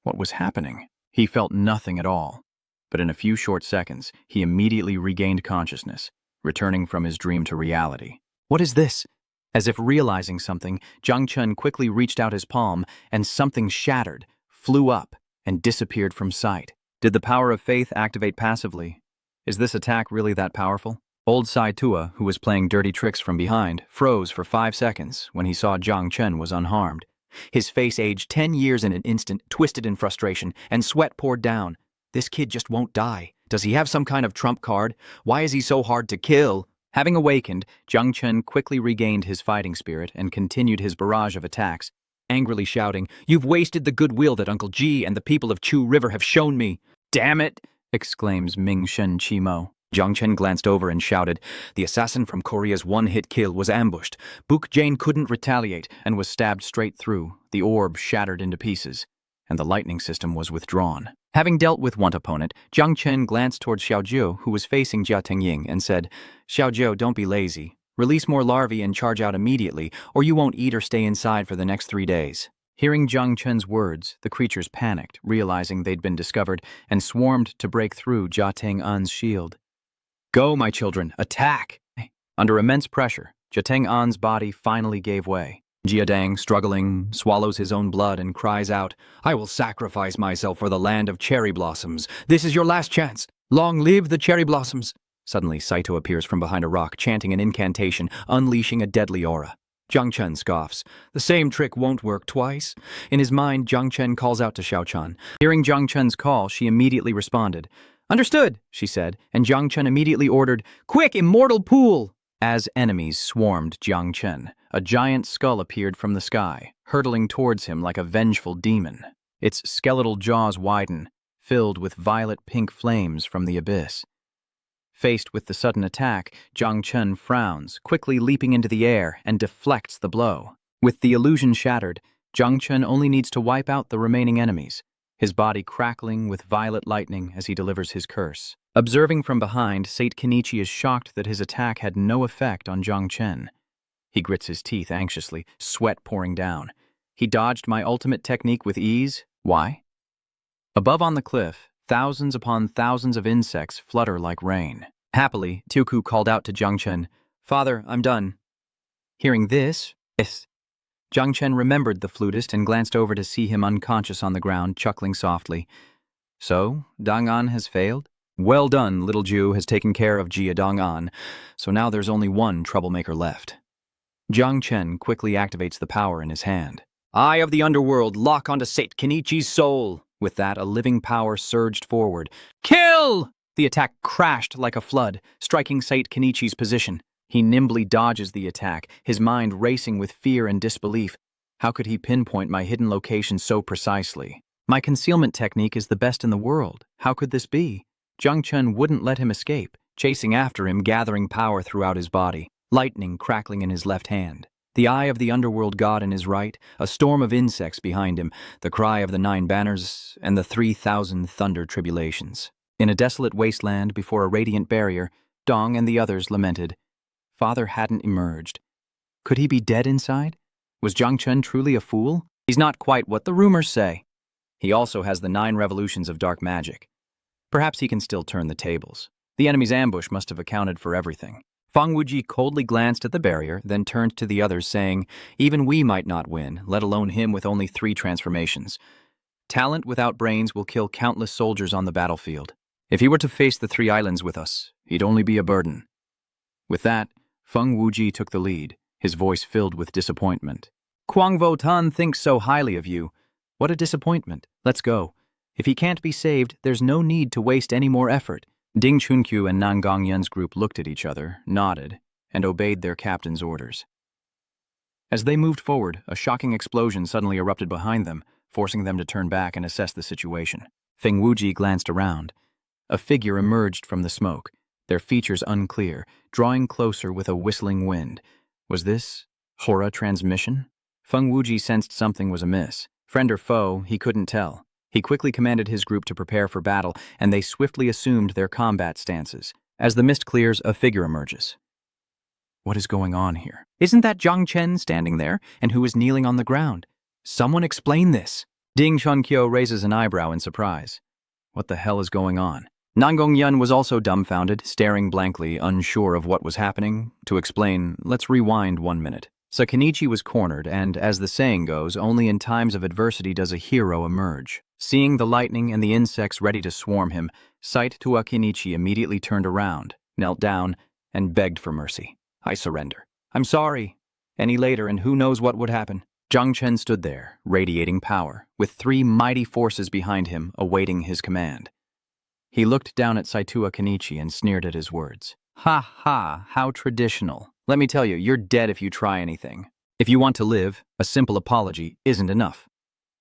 What was happening? He felt nothing at all. But in a few short seconds, he immediately regained consciousness, returning from his dream to reality. What is this? As if realizing something, Jung Chen quickly reached out his palm, and something shattered, flew up, and disappeared from sight. Did the power of faith activate passively? Is this attack really that powerful? Old Sai Tua, who was playing dirty tricks from behind, froze for 5 seconds when he saw Jung Chen was unharmed. His face aged 10 years in an instant, twisted in frustration, and sweat poured down. This kid just won't die. Does he have some kind of trump card? Why is he so hard to kill? Having awakened, Jung Chen quickly regained his fighting spirit and continued his barrage of attacks, angrily shouting, "You've wasted the goodwill that Uncle Ji and the people of Chu River have shown me." "Damn it!" exclaims Ming Shen Chimo. Jung Chen glanced over and shouted, "The assassin from Korea's one-hit kill was ambushed. Book Jane couldn't retaliate and was stabbed straight through, the orb shattered into pieces, and the lightning system was withdrawn. Having dealt with one opponent, Jung Chen glanced towards Xiaojiu, who was facing Jia Tengying, and said, "Xiaojiu, don't be lazy. Release more larvae and charge out immediately, or you won't eat or stay inside for the next 3 days." Hearing Jung Chen's words, the creatures panicked, realizing they'd been discovered, and swarmed to break through Jia Teng-An's shield. "Go, my children, attack!" Under immense pressure, Jia Teng-An's body finally gave way. Jia Dang, struggling, swallows his own blood and cries out, "I will sacrifice myself for the land of cherry blossoms. This is your last chance. Long live the cherry blossoms." Suddenly, Saito appears from behind a rock, chanting an incantation, unleashing a deadly aura. Jung Chen scoffs. The same trick won't work twice. In his mind, Jung Chen calls out to Xiao Chan. Hearing Jung Chen's call, she immediately responded. "Understood," she said, and Jung Chen immediately ordered, "Quick, immortal pool!" As enemies swarmed Jung Chen, a giant skull appeared from the sky, hurtling towards him like a vengeful demon. Its skeletal jaws widen, filled with violet-pink flames from the abyss. Faced with the sudden attack, Jung Chen frowns, quickly leaping into the air and deflects the blow. With the illusion shattered, Jung Chen only needs to wipe out the remaining enemies, his body crackling with violet lightning as he delivers his curse. Observing from behind, Sate Kenichi is shocked that his attack had no effect on Jung Chen. He grits his teeth anxiously, sweat pouring down. He dodged my ultimate technique with ease. Why? Above on the cliff, thousands upon thousands of insects flutter like rain. Happily, Tuku called out to Jung Chen, "Father, I'm done." Hearing this, Jung Chen remembered the flutist and glanced over to see him unconscious on the ground, chuckling softly. "So, Dang An has failed?" Well done, little Jew has taken care of Jia Dong-an, so now there's only one troublemaker left. Jung Chen quickly activates the power in his hand. Eye of the underworld, lock onto Sate Kenichi's soul. With that, a living power surged forward. Kill! The attack crashed like a flood, striking Sate Kenichi's position. He nimbly dodges the attack, his mind racing with fear and disbelief. How could he pinpoint my hidden location so precisely? My concealment technique is the best in the world. How could this be? Jung Chen wouldn't let him escape, chasing after him, gathering power throughout his body, lightning crackling in his left hand. The eye of the underworld god in his right, a storm of insects behind him, the cry of the 9 banners, and the 3,000 thunder tribulations. In a desolate wasteland before a radiant barrier, Dong and the others lamented. Father hadn't emerged. Could he be dead inside? Was Jung Chen truly a fool? He's not quite what the rumors say. He also has the 9 revolutions of dark magic. Perhaps he can still turn the tables. The enemy's ambush must have accounted for everything. Feng Wuji coldly glanced at the barrier, then turned to the others, saying, even we might not win, let alone him with only 3 transformations. Talent without brains will kill countless soldiers on the battlefield. If he were to face the 3 islands with us, he'd only be a burden. With that, Feng Wuji took the lead, his voice filled with disappointment. Kuang Votan thinks so highly of you. What a disappointment. Let's go. If he can't be saved, there's no need to waste any more effort. Ding Chunkyu and Nan Gongyan's group looked at each other, nodded, and obeyed their captain's orders. As they moved forward, a shocking explosion suddenly erupted behind them, forcing them to turn back and assess the situation. Feng Wuji glanced around. A figure emerged from the smoke, their features unclear, drawing closer with a whistling wind. Was this Hora transmission? Feng Wuji sensed something was amiss. Friend or foe, he couldn't tell. He quickly commanded his group to prepare for battle, and they swiftly assumed their combat stances. As the mist clears, a figure emerges. What is going on here? Isn't that Jung Chen standing there, and who is kneeling on the ground? Someone explain this. Ding Chunkyo raises an eyebrow in surprise. What the hell is going on? Nan Gongyan was also dumbfounded, staring blankly, unsure of what was happening. To explain, let's rewind 1 minute. Sakanichi was cornered, and, as the saying goes, only in times of adversity does a hero emerge. Seeing the lightning and the insects ready to swarm him, Saito Akinichi immediately turned around, knelt down, and begged for mercy. I surrender. I'm sorry. Any later, and who knows what would happen. Jung Chen stood there, radiating power, with 3 mighty forces behind him, awaiting his command. He looked down at Saito Akinichi and sneered at his words. Ha ha, how traditional. Let me tell you, you're dead if you try anything. If you want to live, a simple apology isn't enough.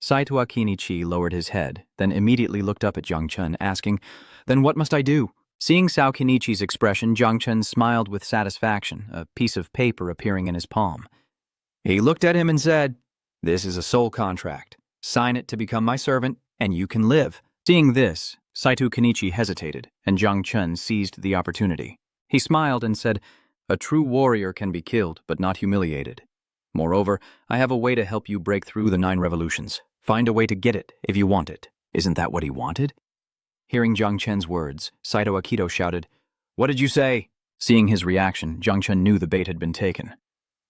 Saito Akinichi lowered his head, then immediately looked up at Jung Chen, asking, then what must I do? Seeing Sao Kenichi's expression, Jung Chen smiled with satisfaction, a piece of paper appearing in his palm. He looked at him and said, this is a soul contract. Sign it to become my servant, and you can live. Seeing this, Saito Kenichi hesitated, and Jung Chen seized the opportunity. He smiled and said, a true warrior can be killed, but not humiliated. Moreover, I have a way to help you break through the 9 revolutions. Find a way to get it, if you want it. Isn't that what he wanted? Hearing Jung Chen's words, Saito Akito shouted, what did you say? Seeing his reaction, Jung Chen knew the bait had been taken.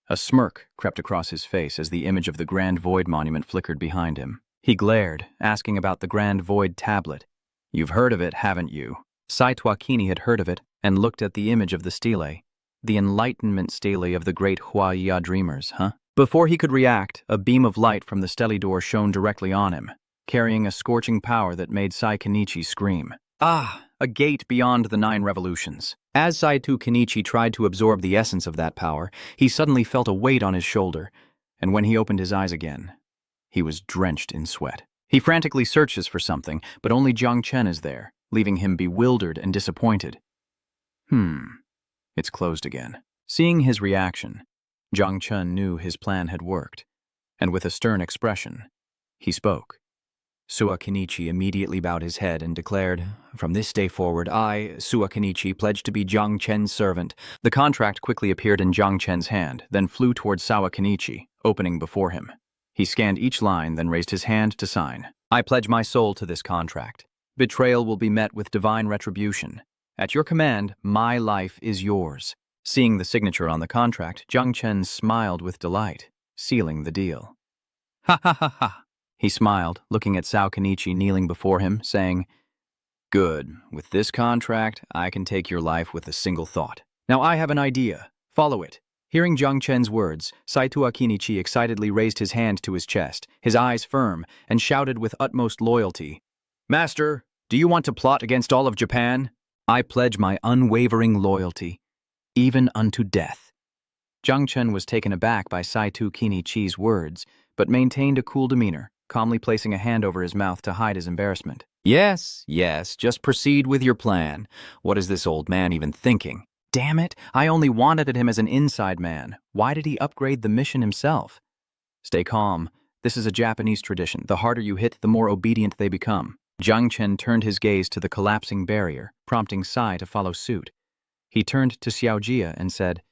A smirk crept across his face as the image of the Grand Void monument flickered behind him. He glared, asking about the Grand Void tablet. You've heard of it, haven't you? Saito Akini had heard of it, and looked at the image of the stele. The enlightenment stele of the great Huaya dreamers, huh? Before he could react, a beam of light from the stele door shone directly on him, carrying a scorching power that made Sai Kenichi scream. Ah, a gate beyond the 9 revolutions. As Saito Kenichi tried to absorb the essence of that power, he suddenly felt a weight on his shoulder, and when he opened his eyes again, he was drenched in sweat. He frantically searches for something, but only Jung Chen is there, leaving him bewildered and disappointed. It's closed again. Seeing his reaction, Jung Chen knew his plan had worked, and with a stern expression, he spoke. Sua Kenichi immediately bowed his head and declared, from this day forward, I, Sua Kenichi, pledge to be Jung Chen's servant. The contract quickly appeared in Jung Chen's hand, then flew towards Sawa Kenichi, opening before him. He scanned each line, then raised his hand to sign. I pledge my soul to this contract. Betrayal will be met with divine retribution. At your command, my life is yours. Seeing the signature on the contract, Jung Chen smiled with delight, sealing the deal. Ha ha ha ha. He smiled, looking at Sao Kenichi kneeling before him, saying, Good. With this contract, I can take your life with a single thought. Now I have an idea. Follow it. Hearing Jung Chen's words, Saito Akinichi excitedly raised his hand to his chest, his eyes firm, and shouted with utmost loyalty, "Master, do you want to plot against all of Japan? I pledge my unwavering loyalty, even unto death." Jung Chen was taken aback by Saito Kinichi's words, but maintained a cool demeanor, calmly placing a hand over his mouth to hide his embarrassment. Yes, just proceed with your plan. What is this old man even thinking? Damn it, I only wanted him as an inside man. Why did he upgrade the mission himself? Stay calm. This is a Japanese tradition. The harder you hit, the more obedient they become. Jung Chen turned his gaze to the collapsing barrier, prompting Sai to follow suit. He turned to Xiao Jia and said,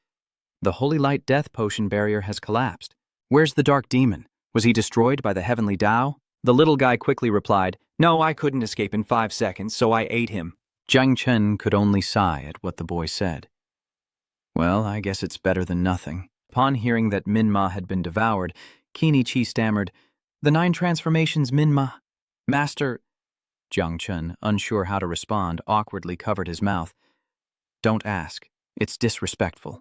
"The Holy Light Death Potion barrier has collapsed. Where's the Dark Demon? Was he destroyed by the Heavenly Tao?" The little guy quickly replied, "No, I couldn't escape in 5 seconds, so I ate him." Jung Chen could only sigh at what the boy said. Well, I guess it's better than nothing. Upon hearing that Minma had been devoured, Kinichi stammered, "The 9 transformations, Minma. Master—" Jung Chen, unsure how to respond, awkwardly covered his mouth. "Don't ask. It's disrespectful."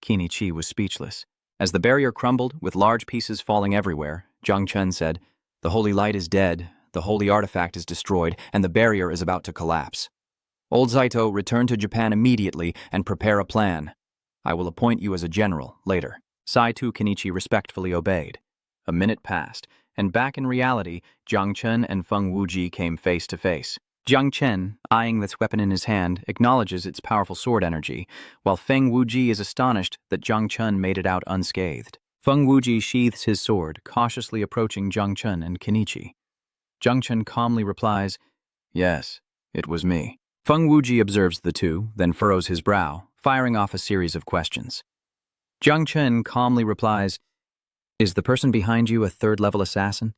Kinichi was speechless. As the barrier crumbled, with large pieces falling everywhere, Jung Chen said, "The holy light is dead, the holy artifact is destroyed, and the barrier is about to collapse. Old Saito, return to Japan immediately and prepare a plan. I will appoint you as a general later." Saito Kinichi respectfully obeyed. A minute passed, and back in reality, Jung Chen and Feng Wuji came face to face. Jung Chen, eyeing this weapon in his hand, acknowledges its powerful sword energy, while Feng Wuji is astonished that Jung Chen made it out unscathed. Feng Wuji sheathes his sword, cautiously approaching Jung Chen and Kinichi. Jung Chen calmly replies, "Yes, it was me." Feng Wuji observes the two, then furrows his brow, firing off a series of questions. Jung Chen calmly replies, "Is the person behind you a 3rd-level assassin?"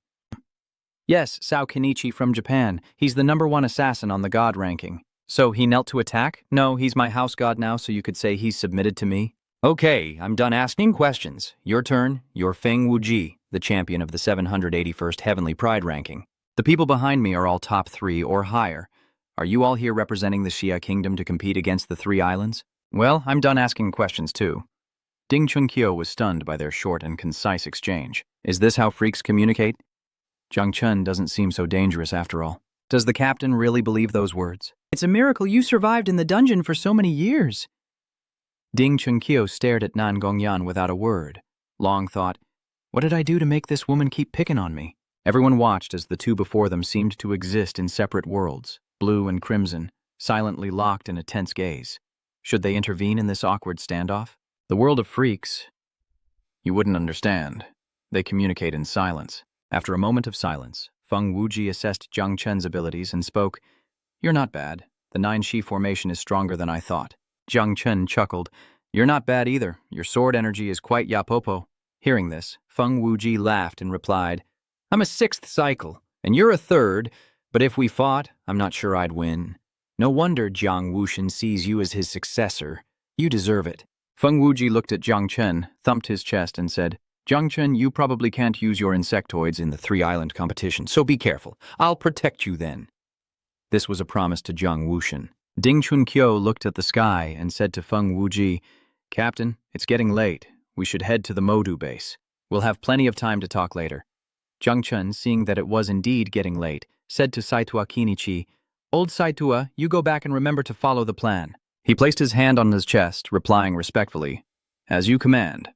"Yes, Sao Kenichi from Japan. He's the #1 assassin on the god ranking." "So he knelt to attack?" "No, he's my house god now, so you could say he's submitted to me." Okay, I'm done asking questions. Your turn. You're Feng Wuji, the champion of the 781st Heavenly Pride ranking. "The people behind me are all top 3 or higher. Are you all here representing the Xia Kingdom to compete against the 3 islands?" "Well, I'm done asking questions too." Ding Chunkyo was stunned by their short and concise exchange. Is this how freaks communicate? Jung Chen doesn't seem so dangerous after all. Does the captain really believe those words? "It's a miracle you survived in the dungeon for so many years." Ding Chunkyo stared at Nan Gongyan without a word. Long thought, what did I do to make this woman keep picking on me? Everyone watched as the two before them seemed to exist in separate worlds, blue and crimson, silently locked in a tense gaze. Should they intervene in this awkward standoff? The world of freaks, you wouldn't understand. They communicate in silence. After a moment of silence, Feng Wuji assessed Jung Chen's abilities and spoke, "You're not bad. The 9-Shi formation is stronger than I thought." Jung Chen chuckled, "You're not bad either. Your sword energy is quite yapopo." Hearing this, Feng Wuji laughed and replied, "I'm a 6th cycle, and you're a 3rd, but if we fought, I'm not sure I'd win. No wonder Jiang Wuxian sees you as his successor. You deserve it." Feng Wuji looked at Jung Chen, thumped his chest, and said, "Jung Chen, you probably can't use your insectoids in the 3-island competition, so be careful. I'll protect you then." This was a promise to Jiang Wuxian. Ding Chunkyo looked at the sky and said to Feng Wuji, "Captain, it's getting late. We should head to the Modu base. We'll have plenty of time to talk later." Jung Chen, seeing that it was indeed getting late, said to Saito Kinichi, "Old Saito, you go back and remember to follow the plan." He placed his hand on his chest, replying respectfully, "As you command."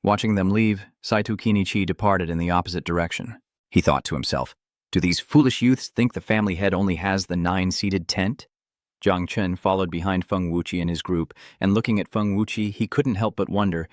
Watching them leave, Saito Kinichi departed in the opposite direction. He thought to himself, "Do these foolish youths think the family head only has the 9-seated tent?" Jung Chen followed behind Feng Wuji and his group, and looking at Feng Wuji, he couldn't help but wonder,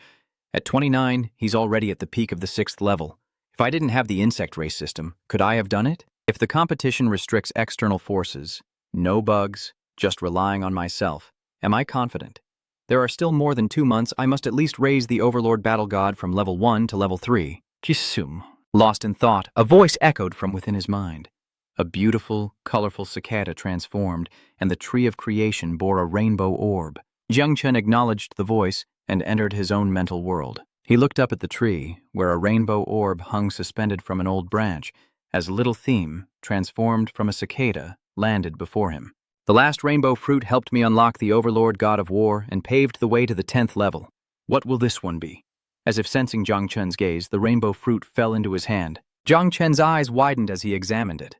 at 29, he's already at the peak of the 6th level. If I didn't have the insect race system, could I have done it? If the competition restricts external forces, no bugs, just relying on myself, am I confident? There are still more than 2 months. I must at least raise the Overlord Battle God from level 1 to level 3. Kisum. Lost in thought, a voice echoed from within his mind. A beautiful, colorful cicada transformed, and the tree of creation bore a rainbow orb. Jung Chen acknowledged the voice and entered his own mental world. He looked up at the tree, where a rainbow orb hung suspended from an old branch, as Little Theme, transformed from a cicada, landed before him. The last rainbow fruit helped me unlock the Overlord God of War and paved the way to the 10th level. What will this one be? As if sensing Jung Chen's gaze, the rainbow fruit fell into his hand. Jung Chen's eyes widened as he examined it.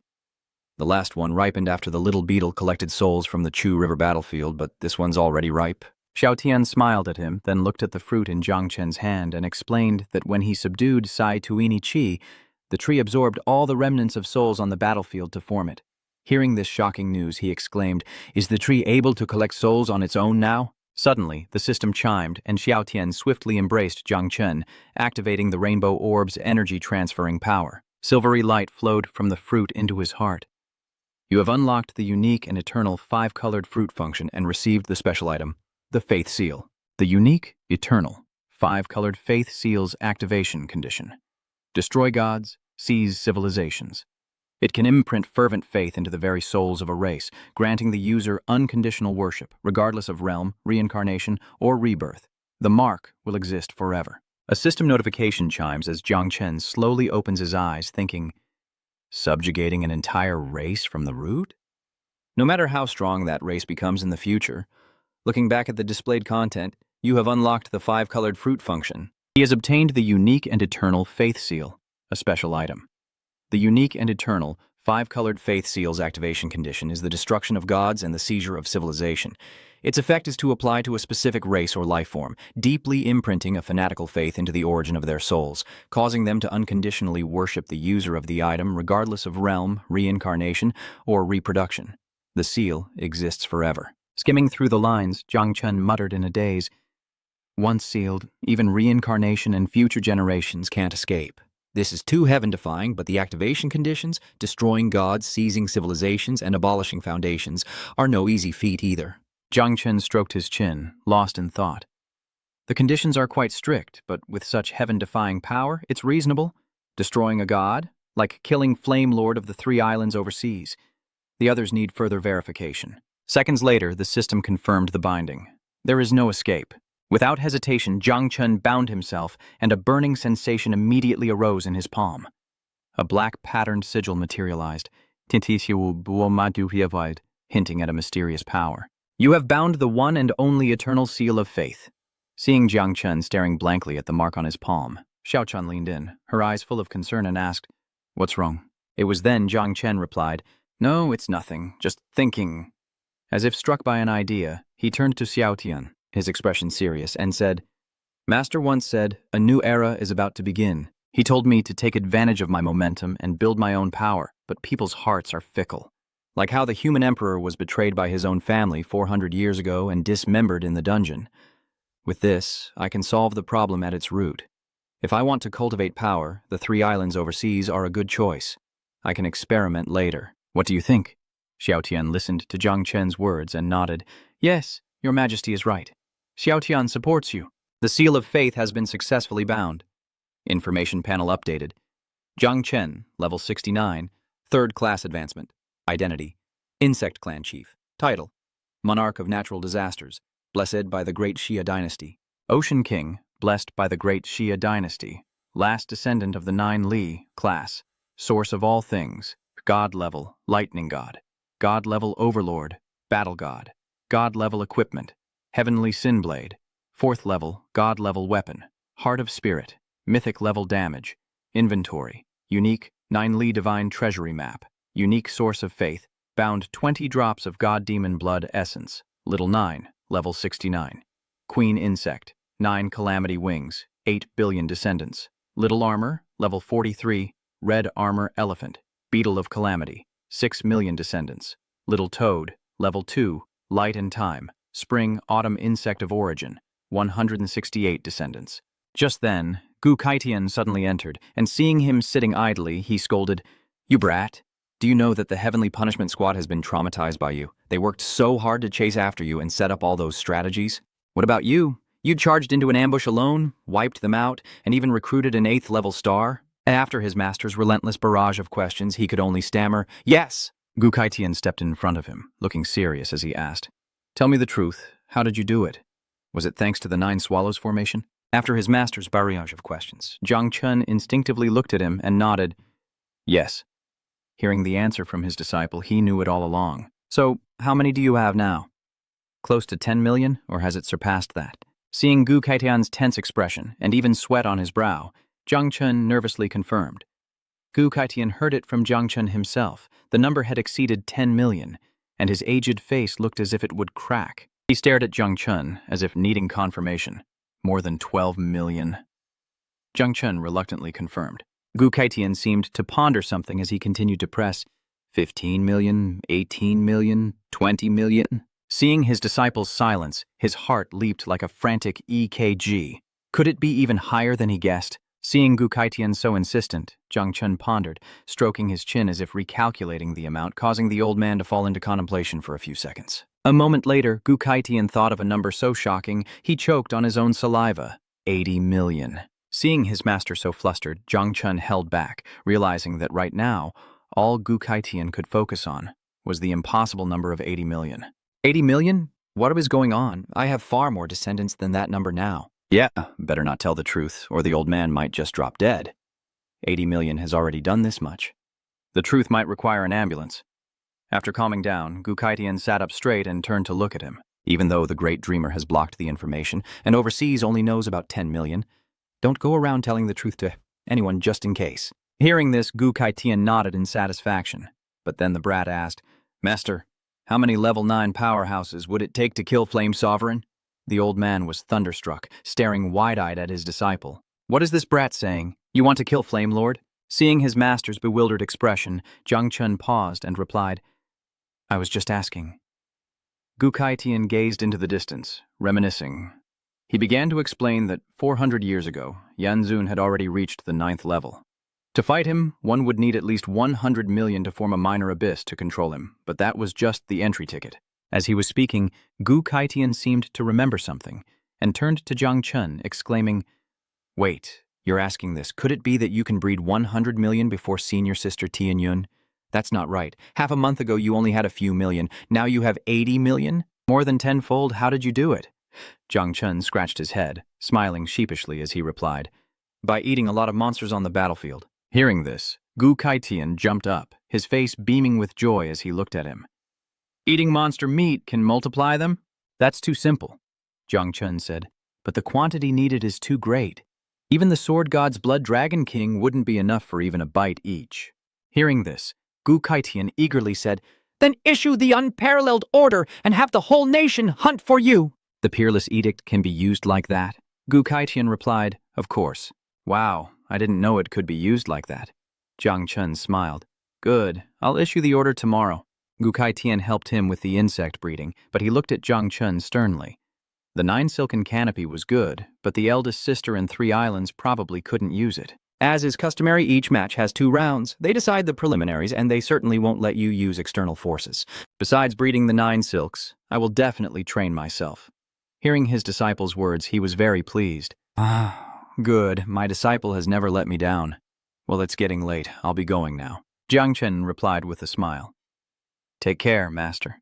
The last one ripened after the little beetle collected souls from the Chu River battlefield, but this one's already ripe. Xiao Tian smiled at him, then looked at the fruit in Jung Chen's hand and explained that when he subdued Sai Tuini Chi, the tree absorbed all the remnants of souls on the battlefield to form it. Hearing this shocking news, he exclaimed, "Is the tree able to collect souls on its own now?" Suddenly, the system chimed, and Xiao Tian swiftly embraced Jung Chen, activating the rainbow orb's energy-transferring power. Silvery light flowed from the fruit into his heart. You have unlocked the unique and eternal 5-colored fruit function and received the special item, the Faith Seal. The unique, eternal, 5-colored Faith Seal's activation condition. Destroy gods, seize civilizations. It can imprint fervent faith into the very souls of a race, granting the user unconditional worship, regardless of realm, reincarnation, or rebirth. The mark will exist forever. A system notification chimes as Jung Chen slowly opens his eyes, thinking, subjugating an entire race from the root? No matter how strong that race becomes in the future, looking back at the displayed content, you have unlocked the 5-colored fruit function. He has obtained the unique and eternal Faith Seal, a special item. The unique and eternal 5-colored Faith Seal's activation condition is the destruction of gods and the seizure of civilization. Its effect is to apply to a specific race or life form, deeply imprinting a fanatical faith into the origin of their souls, causing them to unconditionally worship the user of the item regardless of realm, reincarnation, or reproduction. The seal exists forever. Skimming through the lines, Jung Chen muttered in a daze, once sealed, even reincarnation and future generations Can't escape. This is too heaven-defying, but the activation conditions, destroying gods, seizing civilizations, and abolishing foundations, are no easy feat either. Jung Chen stroked his chin, lost in thought. The conditions are quite strict, but with such heaven-defying power, it's reasonable. Destroying a god, like killing Flame Lord of the 3 islands overseas. The others need further verification. Seconds later, the system confirmed the binding. There is no escape. Without hesitation, Jung Chen bound himself, and a burning sensation immediately arose in his palm. A black patterned sigil materialized, hinting at a mysterious power. You have bound the one and only eternal seal of faith. Seeing Jung Chen staring blankly at the mark on his palm, Xiao Chun leaned in, her eyes full of concern, and asked, "What's wrong?" It was then Jung Chen replied, "No, it's nothing, just thinking." As if struck by an idea, he turned to Xiao Tian, his expression serious, and said, "Master once said, a new era is about to begin. He told me to take advantage of my momentum and build my own power, but people's hearts are fickle. Like how the human emperor was betrayed by his own family 400 years ago and dismembered in the dungeon. With this, I can solve the problem at its root. If I want to cultivate power, the 3 islands overseas are a good choice. I can experiment later." "What do you think?" Xiao Tian listened to Jung Chen's words and nodded. "Yes, Your Majesty is right. Xiao Tian supports you. The seal of faith has been successfully bound." Information panel updated. Jung Chen, level 69, 3rd class advancement. Identity: Insect Clan Chief. Title: Monarch of Natural Disasters, blessed by the Great Xia Dynasty. Ocean King, blessed by the Great Xia Dynasty. Last descendant of the 9 Li class. Source of all things. God level, Lightning God. God level Overlord, Battle God. God level Equipment, Heavenly Sin Blade. 4th level, God level Weapon. Heart of Spirit, Mythic level Damage. Inventory: Unique 9 Li Divine Treasury Map. Unique Source of Faith, bound 20 drops of God Demon Blood Essence. Little 9, level 69. Queen Insect, 9 Calamity Wings, 8 billion descendants. Little Armor, level 43. Red Armor Elephant, Beetle of Calamity, 6 million descendants. Little Toad, level 2. Light and Time, Spring Autumn Insect of Origin, 168 descendants. Just then, Gu Kaitian suddenly entered, and seeing him sitting idly, he scolded, "You brat! Do you know that the Heavenly Punishment Squad has been traumatized by you? They worked so hard to chase after you and set up all those strategies. What about you? You charged into an ambush alone, wiped them out, and even recruited an 8th level star?" After his master's relentless barrage of questions, he could only stammer, "Yes!" Gu Kaitian stepped in front of him, looking serious as he asked, "Tell me the truth. How did you do it? Was it thanks to the 9 Swallows formation?" After his master's barrage of questions, Jung Chen instinctively looked at him and nodded, "Yes." Hearing the answer from his disciple, he knew it all along. So, how many do you have now? Close to 10 million, or has it surpassed that? Seeing Gu Kaitian's tense expression, and even sweat on his brow, Jung Chen nervously confirmed. Gu Kaitian heard it from Jung Chen himself. The number had exceeded 10 million, and his aged face looked as if it would crack. He stared at Jung Chen, as if needing confirmation. More than 12 million. Jung Chen reluctantly confirmed. Gu Kaitian seemed to ponder something as he continued to press 15 million, 18 million, 20 million. Seeing his disciple's silence, his heart leaped like a frantic EKG. Could it be even higher than he guessed? Seeing Gu Kaitian so insistent, Jung Chen pondered, stroking his chin as if recalculating the amount, causing the old man to fall into contemplation for a few seconds. A moment later, Gu Kaitian thought of a number so shocking, he choked on his own saliva. 80 million. Seeing his master so flustered, Jung Chen held back, realizing that right now, all Gu Kaitian could focus on was the impossible number of 80 million. 80 million? What is going on? I have far more descendants than that number now. Yeah, better not tell the truth, or the old man might just drop dead. 80 million has already done this much. The truth might require an ambulance. After calming down, Gu Kaitian sat up straight and turned to look at him. Even though the great dreamer has blocked the information, and overseas only knows about 10 million, don't go around telling the truth to anyone just in case. Hearing this, Gu Kaitian nodded in satisfaction. But then the brat asked, Master, how many level 9 powerhouses would it take to kill Flame Sovereign? The old man was thunderstruck, staring wide-eyed at his disciple. What is this brat saying? You want to kill Flame Lord? Seeing his master's bewildered expression, Jung Chen paused and replied, I was just asking. Gu Kaitian gazed into the distance, reminiscing. He began to explain that 400 years ago, Yanzun had already reached the 9th level. To fight him, one would need at least 100 million to form a minor abyss to control him, but that was just the entry ticket. As he was speaking, Gu Kaitian seemed to remember something, and turned to Jung Chen, exclaiming, Wait, you're asking this. Could it be that you can breed 100 million before senior sister Tianyun? That's not right. Half a month ago you only had a few million. Now you have 80 million? More than tenfold. How did you do it? Jung Chen scratched his head, smiling sheepishly as he replied, By eating a lot of monsters on the battlefield. Hearing this, Gu Kaitian jumped up, his face beaming with joy as he looked at him. Eating monster meat can multiply them? That's too simple, Jung Chen said, but the quantity needed is too great. Even the sword god's blood dragon king wouldn't be enough for even a bite each. Hearing this, Gu Kaitian eagerly said, Then issue the unparalleled order and have the whole nation hunt for you. The peerless edict can be used like that? Gu Kaitian replied, Of course. Wow, I didn't know it could be used like that. Jung Chen smiled. Good, I'll issue the order tomorrow. Gu Kaitian helped him with the insect breeding, but he looked at Jung Chen sternly. The 9 silken canopy was good, but the eldest sister in 3 islands probably couldn't use it. As is customary, each match has 2 rounds. They decide the preliminaries, and they certainly won't let you use external forces. Besides breeding the 9 silks, I will definitely train myself. Hearing his disciple's words, he was very pleased. Good, my disciple has never let me down. Well, it's getting late. I'll be going now. Jung Chen replied with a smile. Take care, master.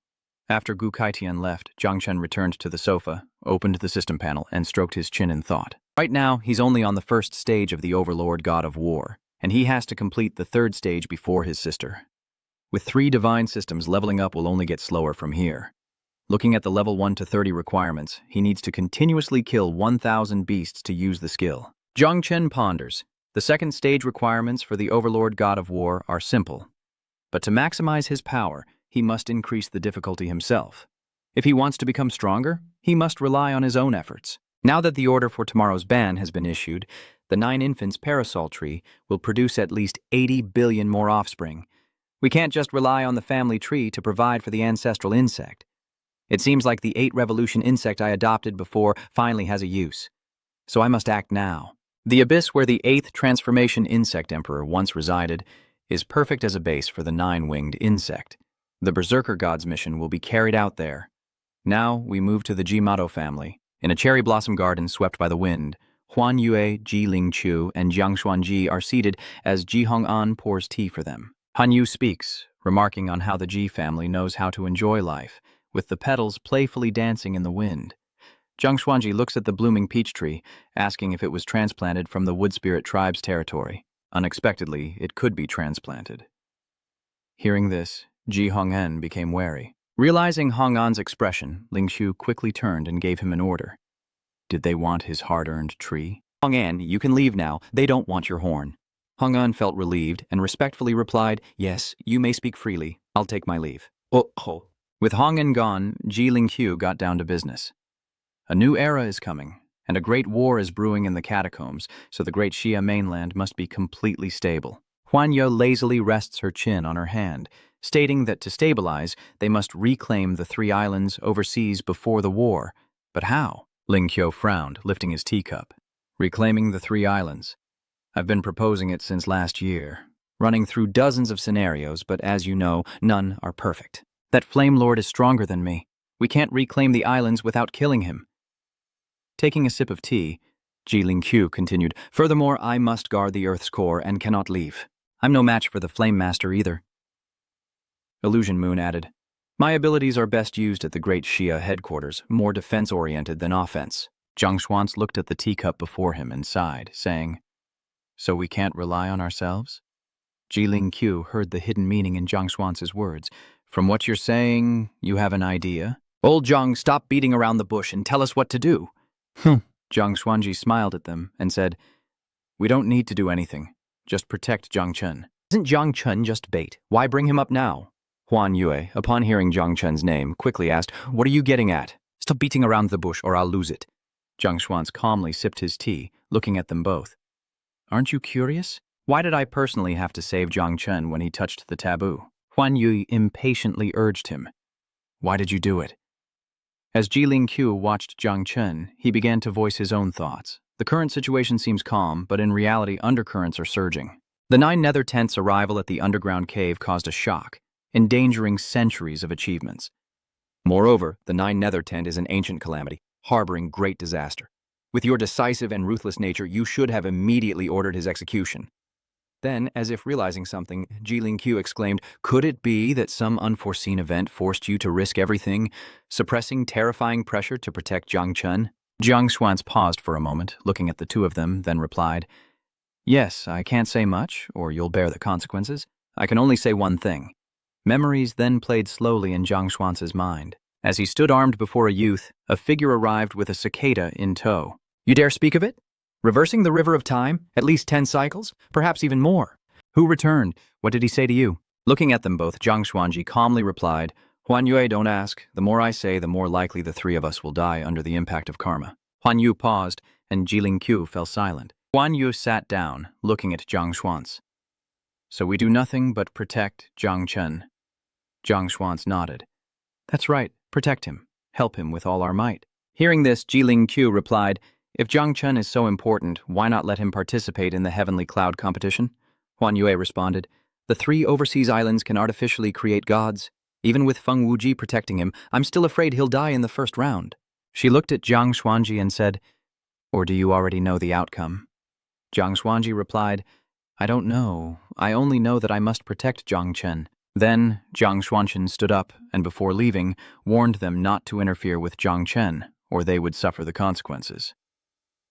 After Gu Kaitian left, Jung Chen returned to the sofa, opened the system panel, and stroked his chin in thought. Right now, he's only on the first stage of the Overlord God of War, and he has to complete the 3rd stage before his sister. With 3 divine systems, leveling up will only get slower from here. Looking at the level 1 to 30 requirements, he needs to continuously kill 1,000 beasts to use the skill. Jung Chen ponders. The 2nd stage requirements for the Overlord God of War are simple. But to maximize his power, he must increase the difficulty himself. If he wants to become stronger, he must rely on his own efforts. Now that the order for tomorrow's ban has been issued, the 9 infants parasol tree will produce at least 80 billion more offspring. We can't just rely on the family tree to provide for the ancestral insect. It seems like the 8 revolution insect I adopted before finally has a use. So I must act now. The abyss where the 8th transformation insect emperor once resided is perfect as a base for the 9-winged insect. The Berserker God's mission will be carried out there. Now we move to the Jimato family. In a cherry blossom garden swept by the wind, Huan Yue, Ji Ling Chu, and Jiang Xuanji are seated as Ji Hong'an pours tea for them. Han Yu speaks, remarking on how the Ji family knows how to enjoy life, with the petals playfully dancing in the wind. Jiang Xuanji looks at the blooming peach tree, asking if it was transplanted from the Wood Spirit tribe's territory. Unexpectedly, it could be transplanted. Hearing this, Ji Hong'en became wary. Realizing Hong'an's expression, Ling Qiu quickly turned and gave him an order. Did they want his hard-earned tree? Hong'an, you can leave now. They don't want your horn. Hong'an felt relieved and respectfully replied, yes, you may speak freely. I'll take my leave. Oh. With Hong'an gone, Ji Ling Qiu got down to business. A new era is coming, and a great war is brewing in the catacombs, so the great Xia mainland must be completely stable. Huan Yu lazily rests her chin on her hand, stating that to stabilize, they must reclaim the 3 islands overseas before the war. But how? Ling Qiu frowned, lifting his teacup. Reclaiming the 3 islands. I've been proposing it since last year, running through dozens of scenarios, but as you know, none are perfect. That Flame Lord is stronger than me. We can't reclaim the islands without killing him. Taking a sip of tea, Ji Ling Qiu continued, furthermore, I must guard the Earth's core and cannot leave. I'm no match for the Flame Master either. Illusion Moon added, my abilities are best used at the Great Xia headquarters, more defense-oriented than offense. Zhang Xuan's looked at the teacup before him and sighed, saying, so we can't rely on ourselves? Ji Ling Qiu heard the hidden meaning in Zhang Xuan's words. From what you're saying, you have an idea? Old Zhang, stop beating around the bush and tell us what to do. Zhang Xuanji smiled at them and said, we don't need to do anything. Just protect Jung Chen. Isn't Jung Chen just bait? Why bring him up now? Huan Yue, upon hearing Jung Chen's name, quickly asked, what are you getting at? Stop beating around the bush or I'll lose it. Zhang Xuan's calmly sipped his tea, looking at them both. Aren't you curious? Why did I personally have to save Jung Chen when he touched the taboo? Huan Yu impatiently urged him. Why did you do it? As Ji Ling Qiu watched Jung Chen, he began to voice his own thoughts. The current situation seems calm, but in reality undercurrents are surging. The 9 nether tents' arrival at the underground cave caused a shock, endangering centuries of achievements. Moreover, the 9 nether tent is an ancient calamity, harboring great disaster. With your decisive and ruthless nature, you should have immediately ordered his execution. Then, as if realizing something, Ji Ling Qiu exclaimed, could it be that some unforeseen event forced you to risk everything, suppressing terrifying pressure to protect Jung Chen? Zhang Xuan's paused for a moment, looking at the 2 of them, then replied, yes, I can't say much, or you'll bear the consequences. I can only say one thing. Memories then played slowly in Zhang Xuan's mind. As he stood armed before a youth, a figure arrived with a cicada in tow. You dare speak of it? Reversing the river of time? At least 10 cycles? Perhaps even more. Who returned? What did he say to you? Looking at them both, Zhang Xuanji calmly replied, Huan Yue, don't ask. The more I say, the more likely the 3 of us will die under the impact of karma. Huan Yu paused, and Ji Ling Qiu fell silent. Huan Yu sat down, looking at Zhang Xuan's. So we do nothing but protect Jung Chen. Zhang Xuan's nodded. That's right, protect him. Help him with all our might. Hearing this, Ji Ling Qiu replied, if Jung Chen is so important, why not let him participate in the Heavenly Cloud competition? Huan Yue responded, the 3 overseas islands can artificially create gods. Even with Feng Wuji protecting him, I'm still afraid he'll die in the first round. She looked at Zhang Xuanji and said, or do you already know the outcome? Zhang Xuanji replied, I don't know. I only know that I must protect Jung Chen. Then Zhang Xuanchen stood up and before leaving, warned them not to interfere with Jung Chen, or they would suffer the consequences.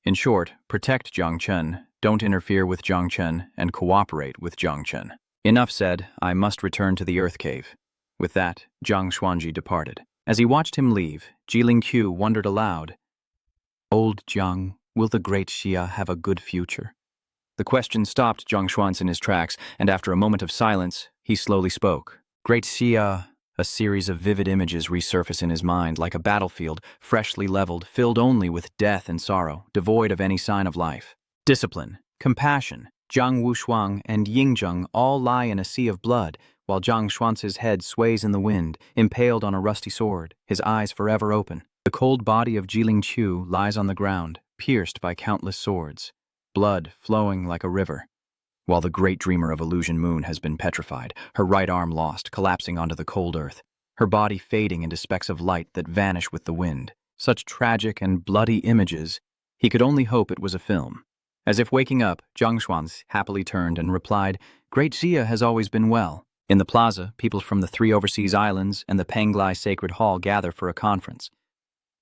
In short, protect Jung Chen, don't interfere with Jung Chen, and cooperate with Jung Chen. Enough said, I must return to the Earth Cave. With that, Zhang Xuanji departed. As he watched him leave, Ji Ling Qiu wondered aloud, Old Zhang, will the great Xia have a good future? The question stopped Zhang Xuan's in his tracks, and after a moment of silence, he slowly spoke. Great Xia. A series of vivid images resurface in his mind like a battlefield, freshly leveled, filled only with death and sorrow, devoid of any sign of life. Discipline, compassion, Zhang Wushuang and Yingzheng all lie in a sea of blood, while Zhang Xuan's head sways in the wind, impaled on a rusty sword, his eyes forever open. The cold body of Ji Ling Qiu lies on the ground, pierced by countless swords, blood flowing like a river. While the great dreamer of Illusion Moon has been petrified, her right arm lost, collapsing onto the cold earth, her body fading into specks of light that vanish with the wind. Such tragic and bloody images, he could only hope it was a film. As if waking up, Zhang Xuan's happily turned and replied, Great Xia has always been well. In the plaza, people from the 3 overseas islands and the Penglai Sacred Hall gather for a conference.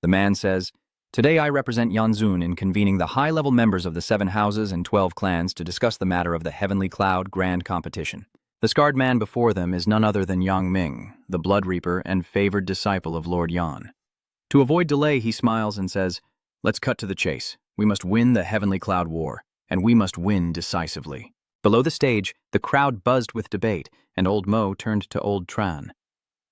The man says, Today I represent Yanzun in convening the high-level members of the 7 houses and 12 clans to discuss the matter of the Heavenly Cloud Grand Competition. The scarred man before them is none other than Yang Ming, the Blood Reaper and favored disciple of Lord Yan. To avoid delay, he smiles and says, "Let's cut to the chase. We must win the Heavenly Cloud War, and we must win decisively." Below the stage, the crowd buzzed with debate, and Old Mo turned to Old Tran.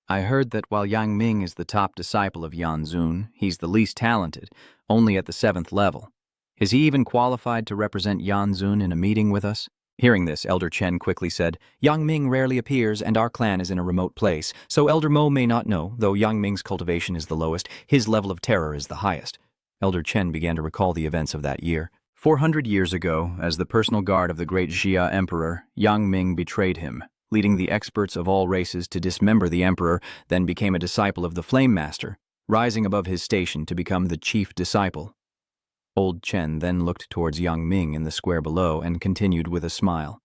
"I heard that while Yang Ming is the top disciple of Yan Zun, he's the least talented, only at the 7th level. Is he even qualified to represent Yan Zun in a meeting with us?" Hearing this, Elder Chen quickly said, "Yang Ming rarely appears, and our clan is in a remote place, so Elder Mo may not know, though Yang Ming's cultivation is the lowest, his level of terror is the highest." Elder Chen began to recall the events of that year. 400 years ago, as the personal guard of the great Xia Emperor, Yang Ming betrayed him, leading the experts of all races to dismember the Emperor, then became a disciple of the Flame Master, rising above his station to become the chief disciple. Old Chen then looked towards Yang Ming in the square below and continued with a smile.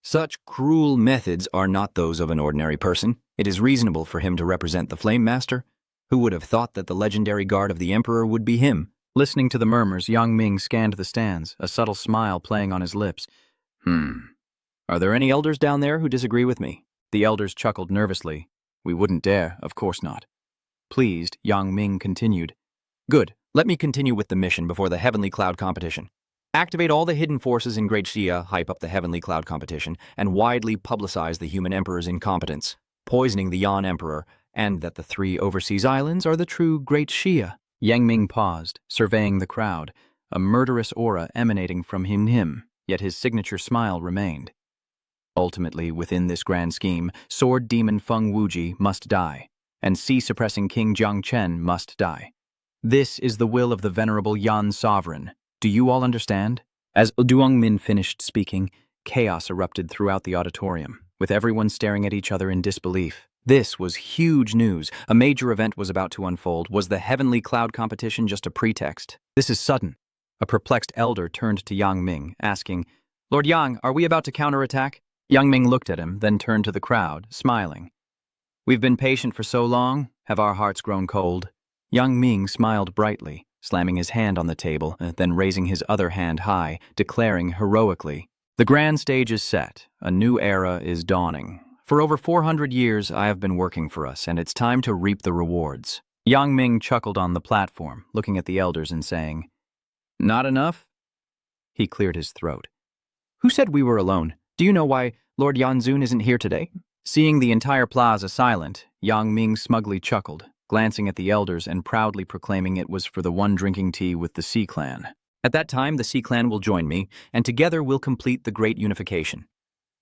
"Such cruel methods are not those of an ordinary person. It is reasonable for him to represent the Flame Master. Who would have thought that the legendary guard of the Emperor would be him?" Listening to the murmurs, Yang Ming scanned the stands, a subtle smile playing on his lips. Are there any elders down there who disagree with me?" The elders chuckled nervously. "We wouldn't dare, of course not." Pleased, Yang Ming continued. "Good. Let me continue with the mission before the Heavenly Cloud competition. Activate all the hidden forces in Great Xia, hype up the Heavenly Cloud competition, and widely publicize the human emperor's incompetence, poisoning the Yan Emperor, and that the 3 overseas islands are the true Great Xia." Yang Ming paused, surveying the crowd, a murderous aura emanating from him, yet his signature smile remained. "Ultimately, within this grand scheme, Sword Demon Feng Wuji must die, and Sea-suppressing King Jung Chen must die. This is the will of the venerable Yan Sovereign. Do you all understand?" As Duong Min finished speaking, chaos erupted throughout the auditorium, with everyone staring at each other in disbelief. This was huge news. A major event was about to unfold. Was the Heavenly Cloud competition just a pretext? "This is sudden." A perplexed elder turned to Yang Ming, asking, "Lord Yang, are we about to counterattack?" Yang Ming looked at him, then turned to the crowd, smiling. "We've been patient for so long. Have our hearts grown cold?" Yang Ming smiled brightly, slamming his hand on the table, then raising his other hand high, declaring heroically, "The grand stage is set. A new era is dawning. For over 400 years, I have been working for us, and it's time to reap the rewards." Yang Ming chuckled on the platform, looking at the elders and saying, "Not enough?" He cleared his throat. "Who said we were alone? Do you know why Lord Yanzun isn't here today?" Seeing the entire plaza silent, Yang Ming smugly chuckled, glancing at the elders and proudly proclaiming it was for the one drinking tea with the Sea Clan. "At that time, the Sea Clan will join me, and together we'll complete the great unification.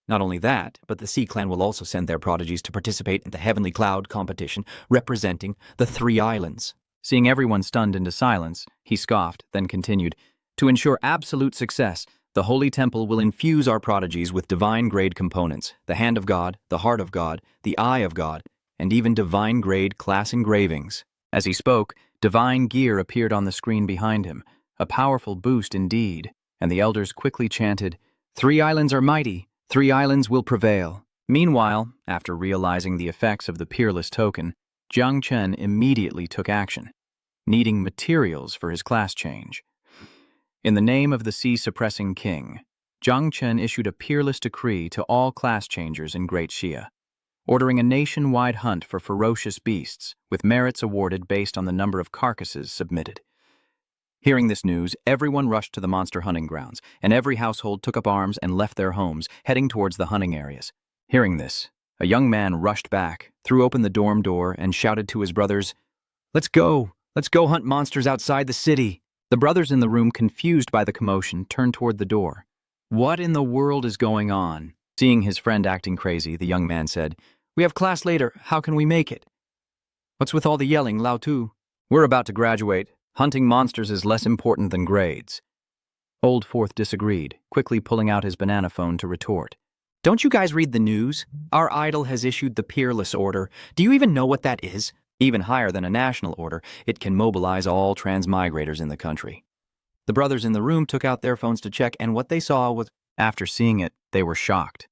Not only that, but the Sea Clan will also send their prodigies to participate in the Heavenly Cloud competition representing the 3 islands." Seeing everyone stunned into silence, he scoffed, then continued, "To ensure absolute success, the Holy Temple will infuse our prodigies with divine-grade components, the Hand of God, the Heart of God, the Eye of God, and even divine-grade class engravings." As he spoke, divine gear appeared on the screen behind him, a powerful boost indeed, and the elders quickly chanted, "3 islands are mighty, 3 islands will prevail." Meanwhile, after realizing the effects of the Peerless token, Jung Chen immediately took action, needing materials for his class change. In the name of the Sea-suppressing King, Jung Chen issued a peerless decree to all class changers in Great Xia, ordering a nationwide hunt for ferocious beasts, with merits awarded based on the number of carcasses submitted. Hearing this news, everyone rushed to the monster hunting grounds, and every household took up arms and left their homes, heading towards the hunting areas. Hearing this, a young man rushed back, threw open the dorm door, and shouted to his brothers, Let's go hunt monsters outside the city." The brothers in the room, confused by the commotion, turned toward the door. "What in the world is going on?" Seeing his friend acting crazy, the young man said, "We have class later. How can we make it?" "What's with all the yelling, Lao Tu?" "We're about to graduate. Hunting monsters is less important than grades." Old Fourth disagreed, quickly pulling out his banana phone to retort. "Don't you guys read the news? Our idol has issued the Peerless Order. Do you even know what that is? Even higher than a national order, it can mobilize all transmigrators in the country." The brothers in the room took out their phones to check, and what they saw was... After seeing it, they were shocked.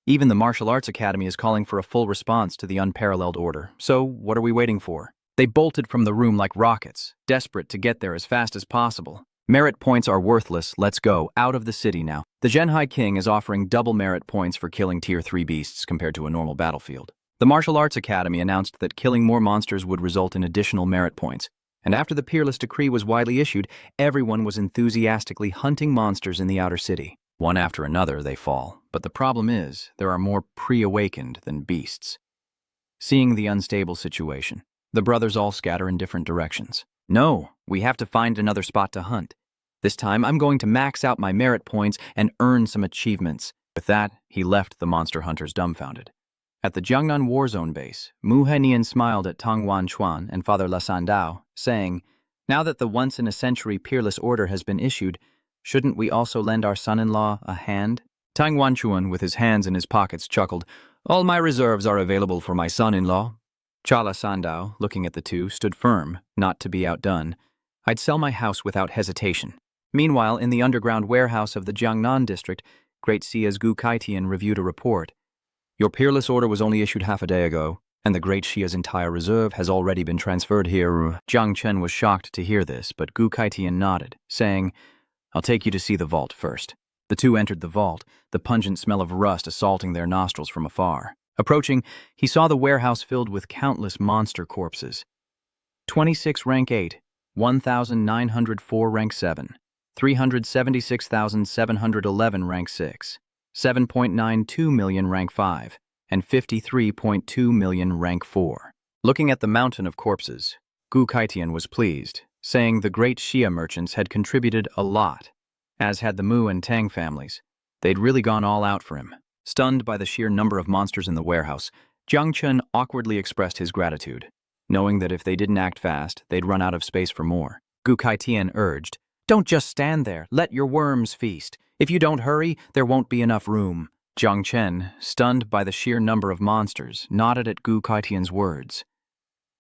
Even the Martial Arts Academy is calling for a full response to the unparalleled order. So, what are we waiting for? They bolted from the room like rockets, desperate to get there as fast as possible. Merit points are worthless, let's go, out of the city now. The Zhenhai King is offering double merit points for killing Tier 3 beasts compared to a normal battlefield. The Martial Arts Academy announced that killing more monsters would result in additional merit points. And after the peerless decree was widely issued, everyone was enthusiastically hunting monsters in the outer city. One after another, they fall. But the problem is, there are more pre-awakened than beasts. Seeing the unstable situation, the brothers all scatter in different directions. No, we have to find another spot to hunt. This time, I'm going to max out my merit points and earn some achievements. With that, he left the monster hunters dumbfounded. At the Jiangnan Warzone base, Mu Henian smiled at Tang Wanchuan and Father Lasandao, saying, "Now that the once-in-a-century peerless order has been issued, shouldn't we also lend our son-in-law a hand?" Tang Wanchuan, with his hands in his pockets, chuckled, "All my reserves are available for my son-in-law." Chala Sandao, looking at the two, stood firm, not to be outdone. "I'd sell my house without hesitation." Meanwhile, in the underground warehouse of the Jiangnan district, Great Sia's Gu Kaitian reviewed a report. "Your peerless order was only issued half a day ago, and the Great Shia's entire reserve has already been transferred here." Jung Chen was shocked to hear this, but Gu Kaitian nodded, saying, "I'll take you to see the vault first." The two entered the vault, the pungent smell of rust assaulting their nostrils from afar. Approaching, he saw the warehouse filled with countless monster corpses. 26 rank 8, 1,904 rank 7, 376,711 rank 6, 7.92 million rank 5, and 53.2 million rank 4. Looking at the mountain of corpses, Gu Kaitian was pleased, saying the great Xia merchants had contributed a lot, as had the Mu and Tang families. They'd really gone all out for him. Stunned by the sheer number of monsters in the warehouse, Jung Chen awkwardly expressed his gratitude, knowing that if they didn't act fast, they'd run out of space for more. Gu Kaitian urged, "Don't just stand there, let your worms feast. If you don't hurry, there won't be enough room." Jung Chen, stunned by the sheer number of monsters, nodded at Gu Kaitian's words.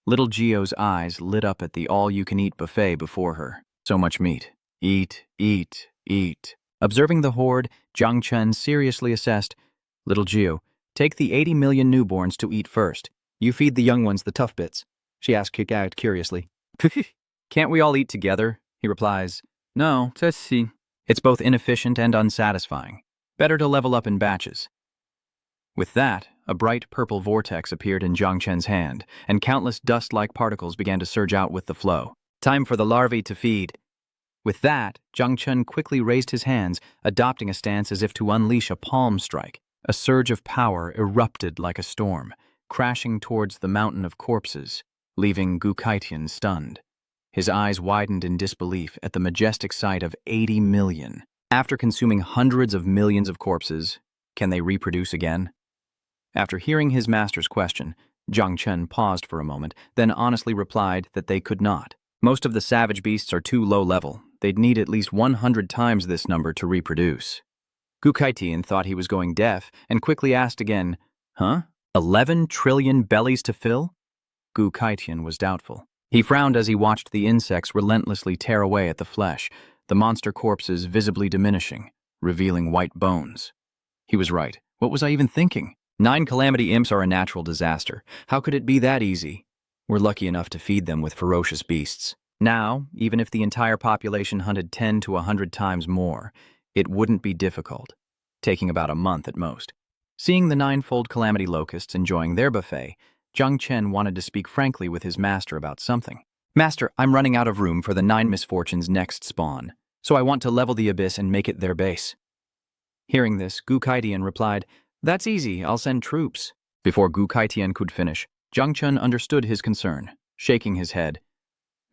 Little Gio's eyes lit up at the all-you-can-eat buffet before her. So much meat. Eat, eat, eat. Observing the horde, Jung Chen seriously assessed, "Little Gio, take the 80 million newborns to eat first. You feed the young ones the tough bits," she asked Kikao curiously. "Can't we all eat together?" he replies. "No, see. It's both inefficient and unsatisfying. Better to level up in batches." With that, a bright purple vortex appeared in Jung Chen's hand, and countless dust-like particles began to surge out with the flow. Time for the larvae to feed. With that, Jung Chen quickly raised his hands, adopting a stance as if to unleash a palm strike. A surge of power erupted like a storm, crashing towards the mountain of corpses, leaving Gu Kaitian stunned. His eyes widened in disbelief at the majestic sight of 80 million. After consuming hundreds of millions of corpses, can they reproduce again? After hearing his master's question, Jung Chen paused for a moment, then honestly replied that they could not. Most of the savage beasts are too low level. They'd need at least 100 times this number to reproduce. Gu Kaitian thought he was going deaf and quickly asked again, "Huh? 11 trillion bellies to fill?" Gu Kaitian was doubtful. He frowned as he watched the insects relentlessly tear away at the flesh, the monster corpses visibly diminishing, revealing white bones. He was right. What was I even thinking? 9 calamity imps are a natural disaster. How could it be that easy? We're lucky enough to feed them with ferocious beasts. Now, even if the entire population hunted 10 to 100 times more, it wouldn't be difficult, taking about a month at most. Seeing the 9-fold calamity locusts enjoying their buffet, Jung Chen wanted to speak frankly with his master about something. "Master, I'm running out of room for the 9 misfortunes' next spawn, so I want to level the abyss and make it their base." Hearing this, Gu Kaitian replied, "That's easy, I'll send troops." Before Gu Kaitian could finish, Jung Chen understood his concern, shaking his head.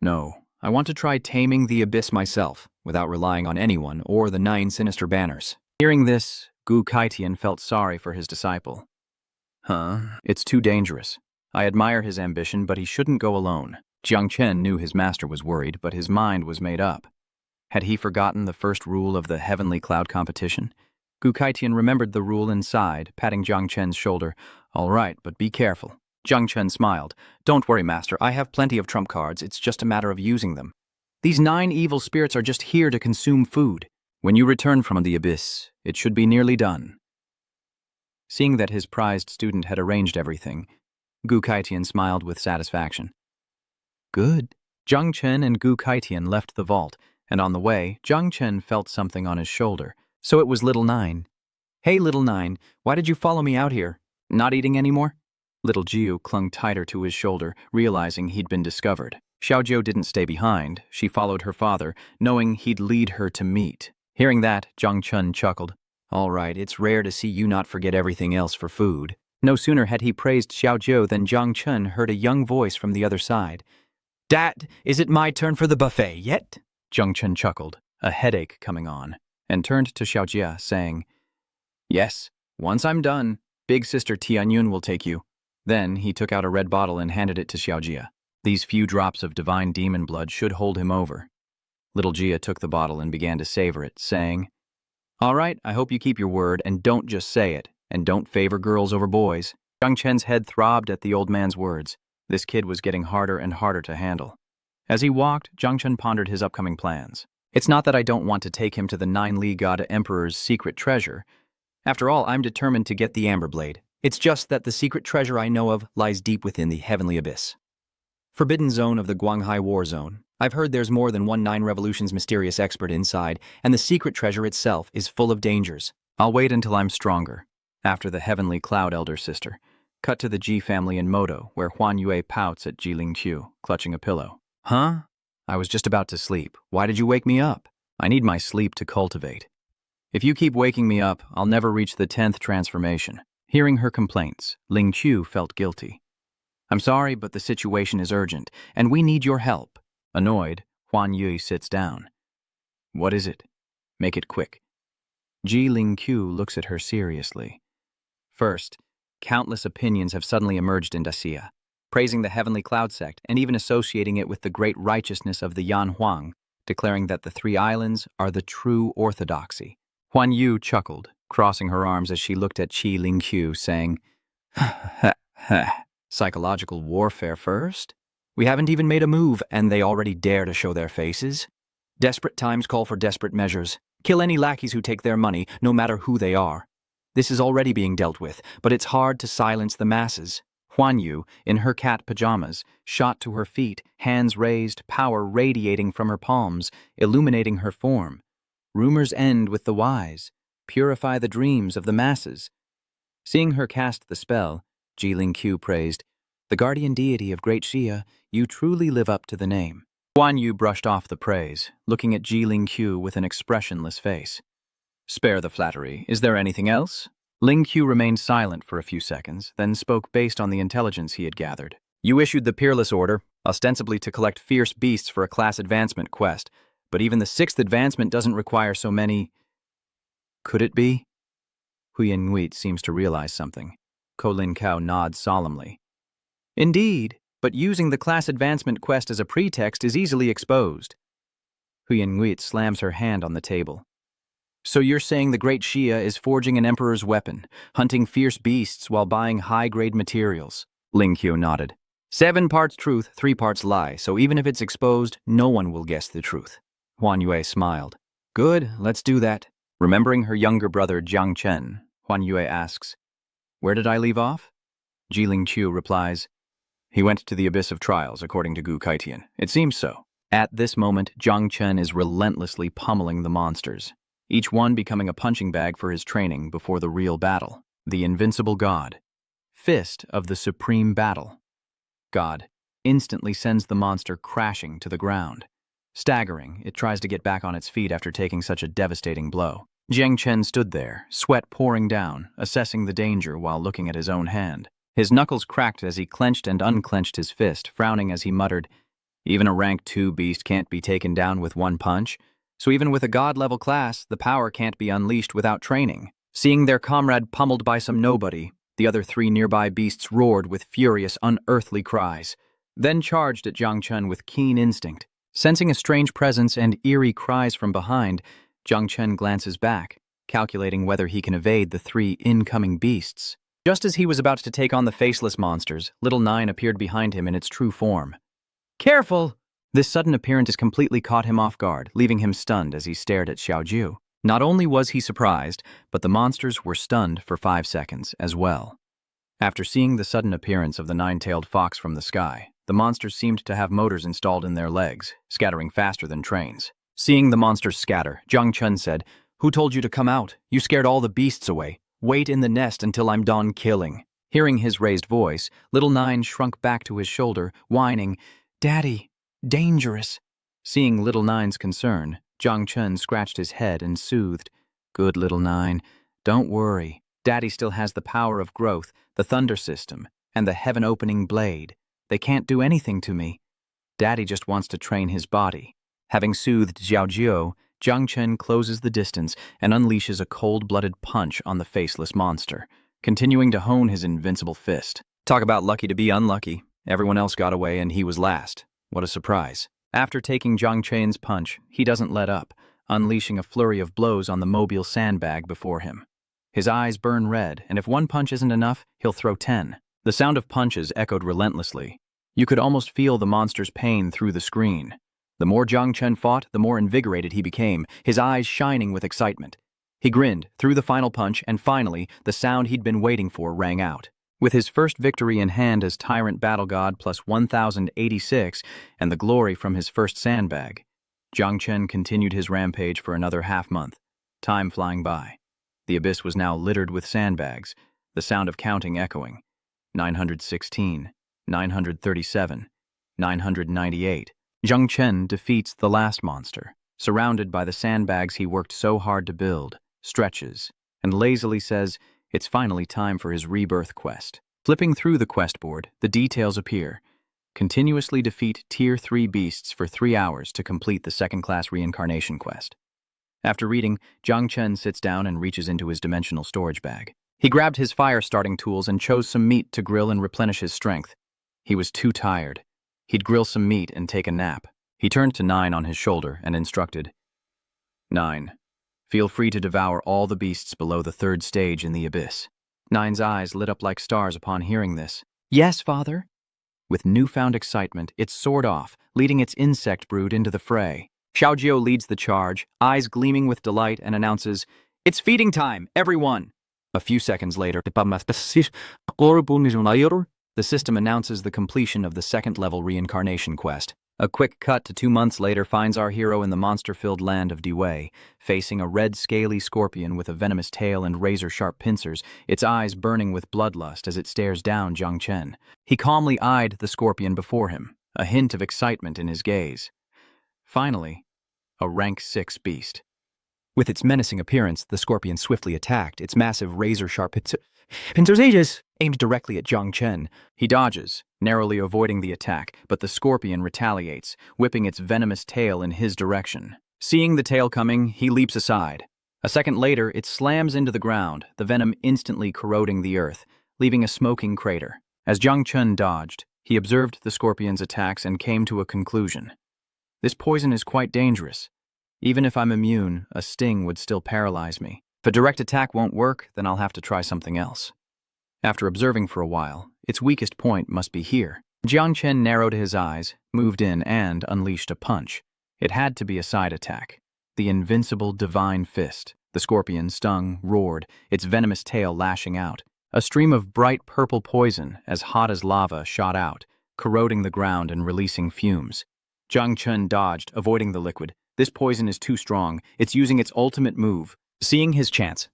"No, I want to try taming the abyss myself, without relying on anyone or the 9 sinister banners." Hearing this, Gu Kaitian felt sorry for his disciple. It's too dangerous. I admire his ambition, but he shouldn't go alone." Jung Chen knew his master was worried, but his mind was made up. Had he forgotten the first rule of the heavenly cloud competition? Gu Kaitian remembered the rule and sighed, patting Jung Chen's shoulder. "All right, but be careful." Jung Chen smiled. "Don't worry, master. I have plenty of trump cards. It's just a matter of using them. These 9 evil spirits are just here to consume food. When you return from the abyss, it should be nearly done." Seeing that his prized student had arranged everything, Gu Kaitian smiled with satisfaction. "Good." Jung Chen and Gu Kaitian left the vault, and on the way, Jung Chen felt something on his shoulder. So it was Little Nine. Hey, Little Nine, why did you follow me out here? Not eating anymore? Little Jiu clung tighter to his shoulder, realizing he'd been discovered. Xiaojiu didn't stay behind. She followed her father, knowing he'd lead her to meat. Hearing that, Jung Chen chuckled. All right, it's rare to see you not forget everything else for food. No sooner had he praised Xiaojiu than Jung Chen heard a young voice from the other side. Dad, is it my turn for the buffet yet? Jung Chen chuckled, a headache coming on, and turned to Xiaojia, saying, Yes, once I'm done, big sister Tianyun will take you. Then he took out a red bottle and handed it to Xiaojia. These few drops of divine demon blood should hold him over. Little Jia took the bottle and began to savor it, saying, All right, I hope you keep your word and don't just say it, and don't favor girls over boys. Jung Chen's head throbbed at the old man's words. This kid was getting harder and harder to handle. As he walked, Jung Chen pondered his upcoming plans. It's not that I don't want to take him to the 9 Li God Emperor's secret treasure. After all, I'm determined to get the Amber Blade. It's just that the secret treasure I know of lies deep within the heavenly abyss. Forbidden zone of the Guanghai War Zone. I've heard there's more than one 9 Revolutions mysterious expert inside, and the secret treasure itself is full of dangers. I'll wait until I'm stronger. After the Heavenly Cloud Elder Sister. Cut to the Ji family in Moto, where Huan Yue pouts at Ji Lingqiu, clutching a pillow. Huh? I was just about to sleep. Why did you wake me up? I need my sleep to cultivate. If you keep waking me up, I'll never reach the 10th transformation. Hearing her complaints, Lingqiu felt guilty. I'm sorry, but the situation is urgent, and we need your help. Annoyed, Huan Yue sits down. What is it? Make it quick. Ji Lingqiu looks at her seriously. First, countless opinions have suddenly emerged in Daxia, praising the Heavenly Cloud sect and even associating it with the great righteousness of the Yan Huang, declaring that the 3 islands are the true orthodoxy. Huan Yu chuckled, crossing her arms as she looked at Ji Lingqiu, saying, Psychological warfare first? We haven't even made a move, and they already dare to show their faces. Desperate times call for desperate measures. Kill any lackeys who take their money, no matter who they are. This is already being dealt with, but it's hard to silence the masses. Huan Yu, in her cat pajamas, shot to her feet, hands raised, power radiating from her palms, illuminating her form. Rumors end with the wise. Purify the dreams of the masses. Seeing her cast the spell, Ji Lingqiu praised, The guardian deity of great Xia, you truly live up to the name. Huan Yu brushed off the praise, looking at Ji Lingqiu with an expressionless face. Spare the flattery. Is there anything else? Lingqiu remained silent for a few seconds, then spoke based on the intelligence he had gathered. You issued the Peerless Order, ostensibly to collect fierce beasts for a class advancement quest, but even the 6th advancement doesn't require so many. Could it be? Huyen Nguit seems to realize something. Ko Lin Kao nods solemnly. Indeed, but using the class advancement quest as a pretext is easily exposed. Huyen Nguit slams her hand on the table. So you're saying the great Xia is forging an emperor's weapon, hunting fierce beasts while buying high-grade materials? Lingqiu nodded. 7 parts truth, 3 parts lie, so even if it's exposed, no one will guess the truth. Huan Yue smiled. Good, let's do that. Remembering her younger brother Jung Chen, Huan Yue asks, Where did I leave off? Ji Lingqiu replies, He went to the abyss of trials, according to Gu Kaitian. It seems so. At this moment, Jung Chen is relentlessly pummeling the monsters, each one becoming a punching bag for his training before the real battle. The invincible god. Fist of the supreme battle. God instantly sends the monster crashing to the ground. Staggering, it tries to get back on its feet after taking such a devastating blow. Jung Chen stood there, sweat pouring down, assessing the danger while looking at his own hand. His knuckles cracked as he clenched and unclenched his fist, frowning as he muttered, Even a rank 2 beast can't be taken down with one punch, so even with a god-level class, the power can't be unleashed without training. Seeing their comrade pummeled by some nobody, the other 3 nearby beasts roared with furious, unearthly cries, then charged at Jung Chen with keen instinct. Sensing a strange presence and eerie cries from behind, Jung Chen glances back, calculating whether he can evade the 3 incoming beasts. Just as he was about to take on the faceless monsters, Little Nine appeared behind him in its true form. Careful! This sudden appearance completely caught him off guard, leaving him stunned as he stared at Xiaojiu. Not only was he surprised, but the monsters were stunned for 5 seconds as well. After seeing the sudden appearance of the 9-tailed fox from the sky, the monsters seemed to have motors installed in their legs, scattering faster than trains. Seeing the monsters scatter, Jung Chen said, "Who told you to come out? You scared all the beasts away. Wait in the nest until I'm done killing." Hearing his raised voice, little Nine shrunk back to his shoulder, whining, "Daddy, dangerous." Seeing little Nine's concern, Jung Chen scratched his head and soothed, "Good little Nine, don't worry. Daddy still has the power of growth, the thunder system, and the heaven-opening blade. They can't do anything to me. Daddy just wants to train his body." Having soothed Xiao Jiu, Jung Chen closes the distance and unleashes a cold-blooded punch on the faceless monster, continuing to hone his invincible fist. Talk about lucky to be unlucky. Everyone else got away and he was last. What a surprise. After taking Jung Chen's punch, he doesn't let up, unleashing a flurry of blows on the mobile sandbag before him. His eyes burn red, and if one punch isn't enough, he'll throw 10. The sound of punches echoed relentlessly. You could almost feel the monster's pain through the screen. The more Jung Chen fought, the more invigorated he became, his eyes shining with excitement. He grinned, threw the final punch, and finally, the sound he'd been waiting for rang out. With his first victory in hand as Tyrant Battle God plus 1086 and the glory from his first sandbag, Jung Chen continued his rampage for another half-month, time flying by. The abyss was now littered with sandbags, the sound of counting echoing. 916, 937, 998. Jung Chen defeats the last monster, surrounded by the sandbags he worked so hard to build, stretches, and lazily says it's finally time for his rebirth quest. Flipping through the quest board, the details appear. Continuously defeat Tier 3 beasts for 3 hours to complete the second-class reincarnation quest. After reading, Jung Chen sits down and reaches into his dimensional storage bag. He grabbed his fire-starting tools and chose some meat to grill and replenish his strength. He was too tired. He'd grill some meat and take a nap. He turned to 9 on his shoulder and instructed, 9. Feel free to devour all the beasts below the 3rd stage in the abyss. 9's eyes lit up like stars upon hearing this. "Yes, Father." With newfound excitement, it soared off, leading its insect brood into the fray. Xiao Jiu leads the charge, eyes gleaming with delight, and announces, "It's feeding time, everyone!" A few seconds later, the system announces the completion of the second-level reincarnation quest. A quick cut to 2 months later finds our hero in the monster-filled land of Dewey, facing a red scaly scorpion with a venomous tail and razor-sharp pincers, its eyes burning with bloodlust as it stares down Jung Chen. He calmly eyed the scorpion before him, a hint of excitement in his gaze. Finally, a rank 6 beast. With its menacing appearance, the scorpion swiftly attacked, its massive razor-sharp pincers aimed directly at Jung Chen. He dodges, narrowly avoiding the attack, but the scorpion retaliates, whipping its venomous tail in his direction. Seeing the tail coming, he leaps aside. A second later, it slams into the ground, the venom instantly corroding the earth, leaving a smoking crater. As Jung Chen dodged, he observed the scorpion's attacks and came to a conclusion. This poison is quite dangerous. Even if I'm immune, a sting would still paralyze me. If a direct attack won't work, then I'll have to try something else. After observing for a while, its weakest point must be here. Jung Chen narrowed his eyes, moved in, and unleashed a punch. It had to be a side attack. The invincible divine fist. The scorpion stung, roared, its venomous tail lashing out. A stream of bright purple poison, as hot as lava, shot out, corroding the ground and releasing fumes. Jung Chen dodged, avoiding the liquid. This poison is too strong. It's using its ultimate move. Seeing his chance,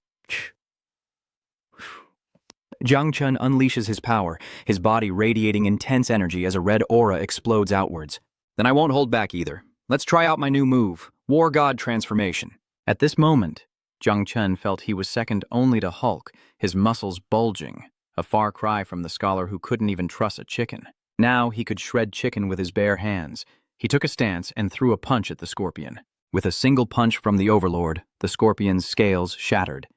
Jung Chen unleashes his power, his body radiating intense energy as a red aura explodes outwards. Then I won't hold back either. Let's try out my new move, War God Transformation. At this moment, Jung Chen felt he was second only to Hulk, his muscles bulging, a far cry from the scholar who couldn't even truss a chicken. Now he could shred chicken with his bare hands. He took a stance and threw a punch at the scorpion. With a single punch from the Overlord, the scorpion's scales shattered.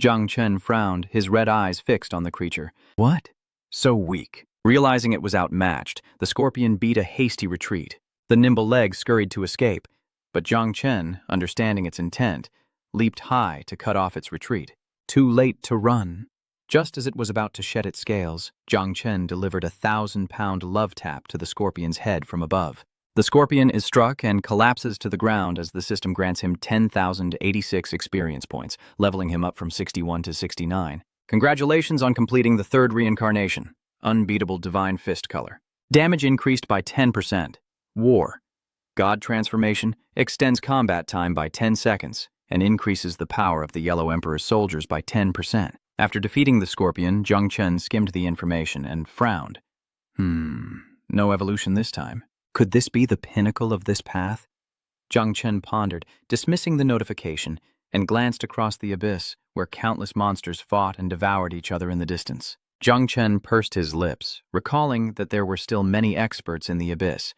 Jung Chen frowned, his red eyes fixed on the creature. What? So weak. Realizing it was outmatched, the scorpion beat a hasty retreat. The nimble leg scurried to escape, but Jung Chen, understanding its intent, leaped high to cut off its retreat. Too late to run. Just as it was about to shed its scales, Jung Chen delivered a 1,000-pound love tap to the scorpion's head from above. The scorpion is struck and collapses to the ground as the system grants him 10,086 experience points, leveling him up from 61 to 69. Congratulations on completing the 3rd reincarnation. Unbeatable divine fist color. Damage increased by 10%. War. God transformation extends combat time by 10 seconds and increases the power of the Yellow Emperor's soldiers by 10%. After defeating the Scorpion, Jung Chen skimmed the information and frowned. No evolution this time. Could this be the pinnacle of this path? Jung Chen pondered, dismissing the notification, and glanced across the abyss where countless monsters fought and devoured each other in the distance. Jung Chen pursed his lips, recalling that there were still many experts in the abyss,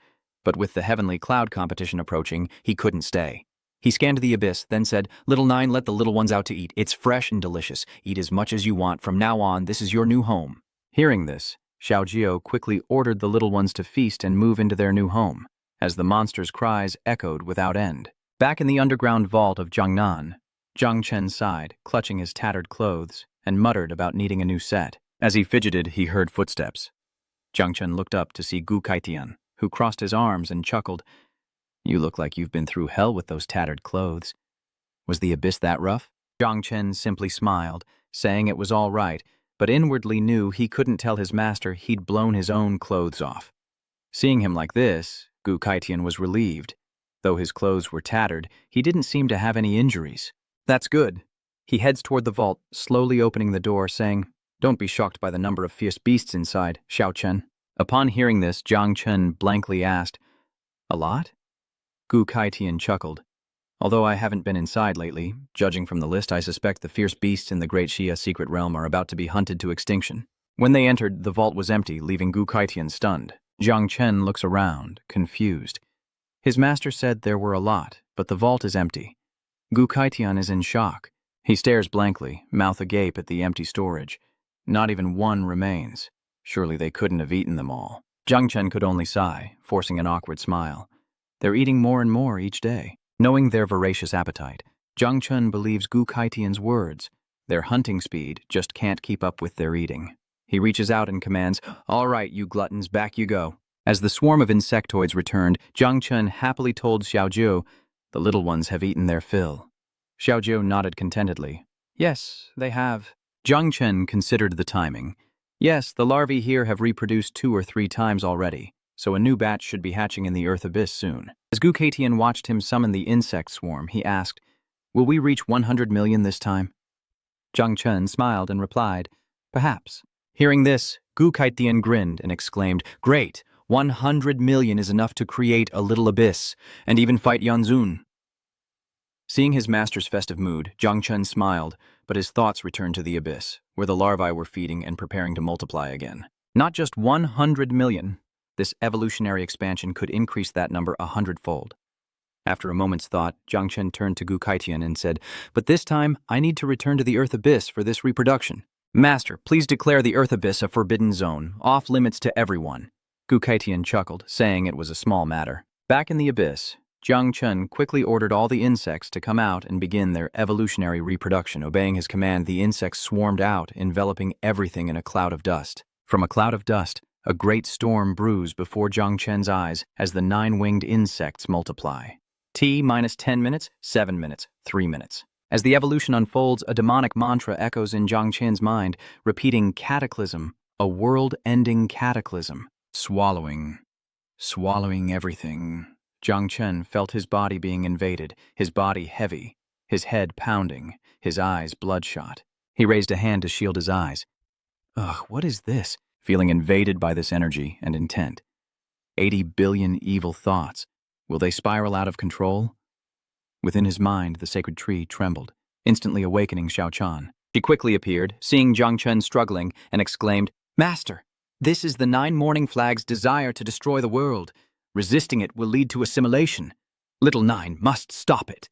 but with the heavenly cloud competition approaching, he couldn't stay. He scanned the abyss, then said, "Little Nine, let the little ones out to eat. It's fresh and delicious. Eat as much as you want. From now on, this is your new home." Hearing this, Shiao quickly ordered the little ones to feast and move into their new home, as the monsters' cries echoed without end. Back in the underground vault of Jiangnan, Jung Chen sighed, clutching his tattered clothes, and muttered about needing a new set. As he fidgeted, he heard footsteps. Jung Chen looked up to see Gu Kaitian, who crossed his arms and chuckled. "You look like you've been through hell with those tattered clothes. Was the abyss that rough?" Jung Chen simply smiled, saying it was all right, but inwardly knew he couldn't tell his master he'd blown his own clothes off. Seeing him like this, Gu Kaitian was relieved. Though his clothes were tattered, he didn't seem to have any injuries. "That's good." He heads toward the vault, slowly opening the door, saying, "Don't be shocked by the number of fierce beasts inside, Shiao Chen." Upon hearing this, Jung Chen blankly asked, "A lot?" Gu Kaitian chuckled. "Although I haven't been inside lately, judging from the list, I suspect the fierce beasts in the Great Xia secret realm are about to be hunted to extinction." When they entered, the vault was empty, leaving Gu Kaitian stunned. Jung Chen looks around, confused. His master said there were a lot, but the vault is empty. Gu Kaitian is in shock. He stares blankly, mouth agape at the empty storage. Not even one remains. Surely they couldn't have eaten them all. Jung Chen could only sigh, forcing an awkward smile. They're eating more and more each day. Knowing their voracious appetite, Jung Chen believes Gu Kaitian's words. Their hunting speed just can't keep up with their eating. He reaches out and commands, "All right, you gluttons, back you go." As the swarm of insectoids returned, Jung Chen happily told Shiao, "The little ones have eaten their fill." Shiao nodded contentedly. "Yes, they have." Jung Chen considered the timing. "Yes, the larvae here have reproduced 2 or 3 times already, so a new batch should be hatching in the Earth Abyss soon." As Gu Kaitian watched him summon the insect swarm, he asked, "Will we reach 100 million this time?" Jung Chen smiled and replied, "Perhaps." Hearing this, Gu Kaitian grinned and exclaimed, "Great! 100 million is enough to create a little abyss, and even fight Yanzun." Seeing his master's festive mood, Jung Chen smiled, but his thoughts returned to the abyss, where the larvae were feeding and preparing to multiply again. Not just 100 million. This evolutionary expansion could increase that number 100-fold. After a moment's thought, Jung Chen turned to Gu Kaitian and said, "But this time, I need to return to the Earth Abyss for this reproduction. Master, please declare the Earth Abyss a forbidden zone, off limits to everyone." Gu Kaitian chuckled, saying it was a small matter. Back in the abyss, Jung Chen quickly ordered all the insects to come out and begin their evolutionary reproduction. Obeying his command, the insects swarmed out, enveloping everything in a cloud of dust. From a cloud of dust, a great storm brews before Jung Chen's eyes as the 9-winged insects multiply. T-10 minutes, 7 minutes, 3 minutes. As the evolution unfolds, a demonic mantra echoes in Jung Chen's mind, repeating cataclysm, a world-ending cataclysm. Swallowing everything. Jung Chen felt his body being invaded, his body heavy, his head pounding, his eyes bloodshot. He raised a hand to shield his eyes. Ugh, what is this? Feeling invaded by this energy and intent. 80 billion evil thoughts. Will they spiral out of control? Within his mind, the sacred tree trembled, instantly awakening Shiao Chan. She quickly appeared, seeing Jung Chen struggling, and exclaimed, "Master, this is the 9 Morning Flag's desire to destroy the world. Resisting it will lead to assimilation. Little Nine must stop it."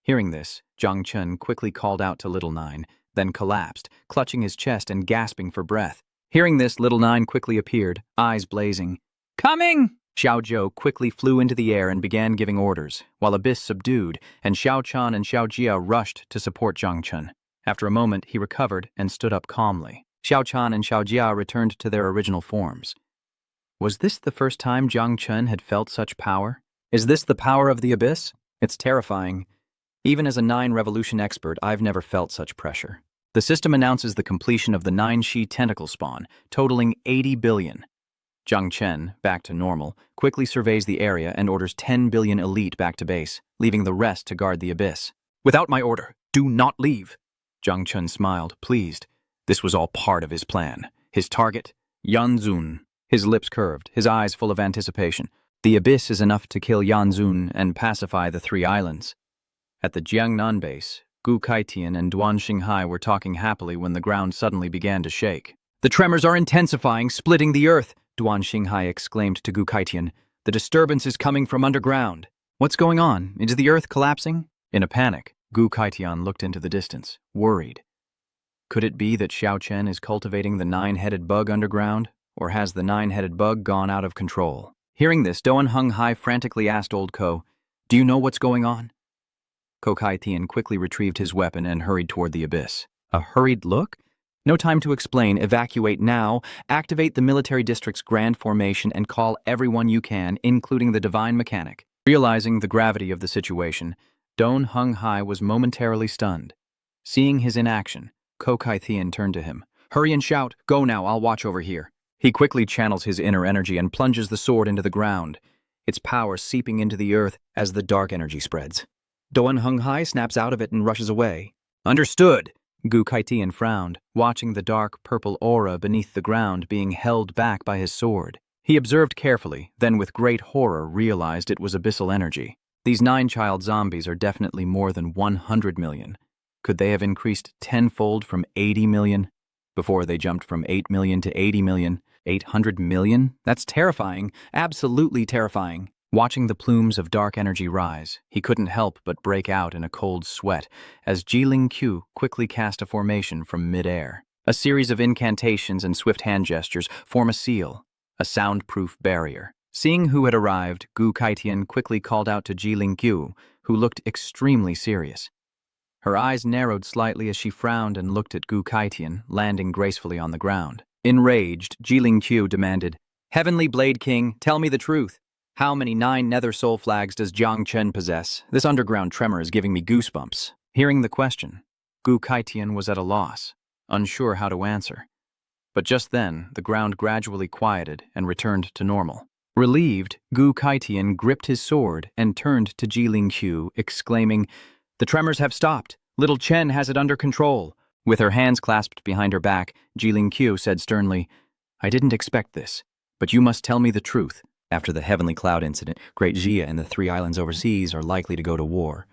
Hearing this, Jung Chen quickly called out to Little Nine, then collapsed, clutching his chest and gasping for breath. Hearing this, Little Nine quickly appeared, eyes blazing. "Coming!" Xiao quickly flew into the air and began giving orders, while Abyss subdued, and Shiao Chan and Xiao Jia rushed to support Jung Chen. After a moment, he recovered and stood up calmly. Xiao Chan and Xiao Jia returned to their original forms. Was this the first time Jung Chen had felt such power? Is this the power of the Abyss? It's terrifying. Even as a 9 revolution expert, I've never felt such pressure. The system announces the completion of the 9 Shi tentacle spawn, totaling 80 billion. Jung Chen, back to normal, quickly surveys the area and orders 10 billion elite back to base, leaving the rest to guard the abyss. Without my order, do not leave. Jung Chen smiled, pleased. This was all part of his plan. His target, Yanzun. His lips curved, his eyes full of anticipation. The abyss is enough to kill Yanzun and pacify the 3 islands. At the Jiangnan base, Gu Kaitian and Duan Xinghai were talking happily when the ground suddenly began to shake. The tremors are intensifying, splitting the earth, Duan Xinghai exclaimed to Gu Kaitian. The disturbance is coming from underground. What's going on? Is the earth collapsing? In a panic, Gu Kaitian looked into the distance, worried. Could it be that Xiao Chen is cultivating the 9-headed bug underground? Or has the 9-headed bug gone out of control? Hearing this, Doan Hung Hai frantically asked old Ko, do you know what's going on? Ko Kaitian quickly retrieved his weapon and hurried toward the abyss. A hurried look? No time to explain. Evacuate now. Activate the military district's grand formation and call everyone you can, including the divine mechanic. Realizing the gravity of the situation, Doan Hung Hai was momentarily stunned. Seeing his inaction, Ko Kaitian turned to him. Hurry and shout, go now, I'll watch over here. He quickly channels his inner energy and plunges the sword into the ground, its power seeping into the earth as the dark energy spreads. Doan Hung Hai snaps out of it and rushes away. Understood. Gu Kaitian frowned, watching the dark purple aura beneath the ground being held back by his sword. He observed carefully, then with great horror realized it was abyssal energy. These 9-child zombies are definitely more than 100 million. Could they have increased tenfold from 80 million? Before they jumped from 8 million to 80 million, 800 million? That's terrifying, absolutely terrifying. Watching the plumes of dark energy rise, he couldn't help but break out in a cold sweat as Jiling Q quickly cast a formation from mid-air. A series of incantations and swift hand gestures form a seal, a soundproof barrier. Seeing who had arrived, Gu Kaitian quickly called out to Jiling Q, who looked extremely serious. Her eyes narrowed slightly as she frowned and looked at Gu Kaitian, landing gracefully on the ground. Enraged, Jiling Q demanded, Heavenly Blade King, tell me the truth. How many 9 nether soul flags does Jung Chen possess? This underground tremor is giving me goosebumps. Hearing the question, Gu Kaitian was at a loss, unsure how to answer. But just then, the ground gradually quieted and returned to normal. Relieved, Gu Kaitian gripped his sword and turned to Jiling Q, exclaiming, The tremors have stopped. Little Chen has it under control. With her hands clasped behind her back, Jiling Q said sternly, I didn't expect this, but you must tell me the truth. After the Heavenly Cloud incident, Great Xia and the 3 islands overseas are likely to go to war.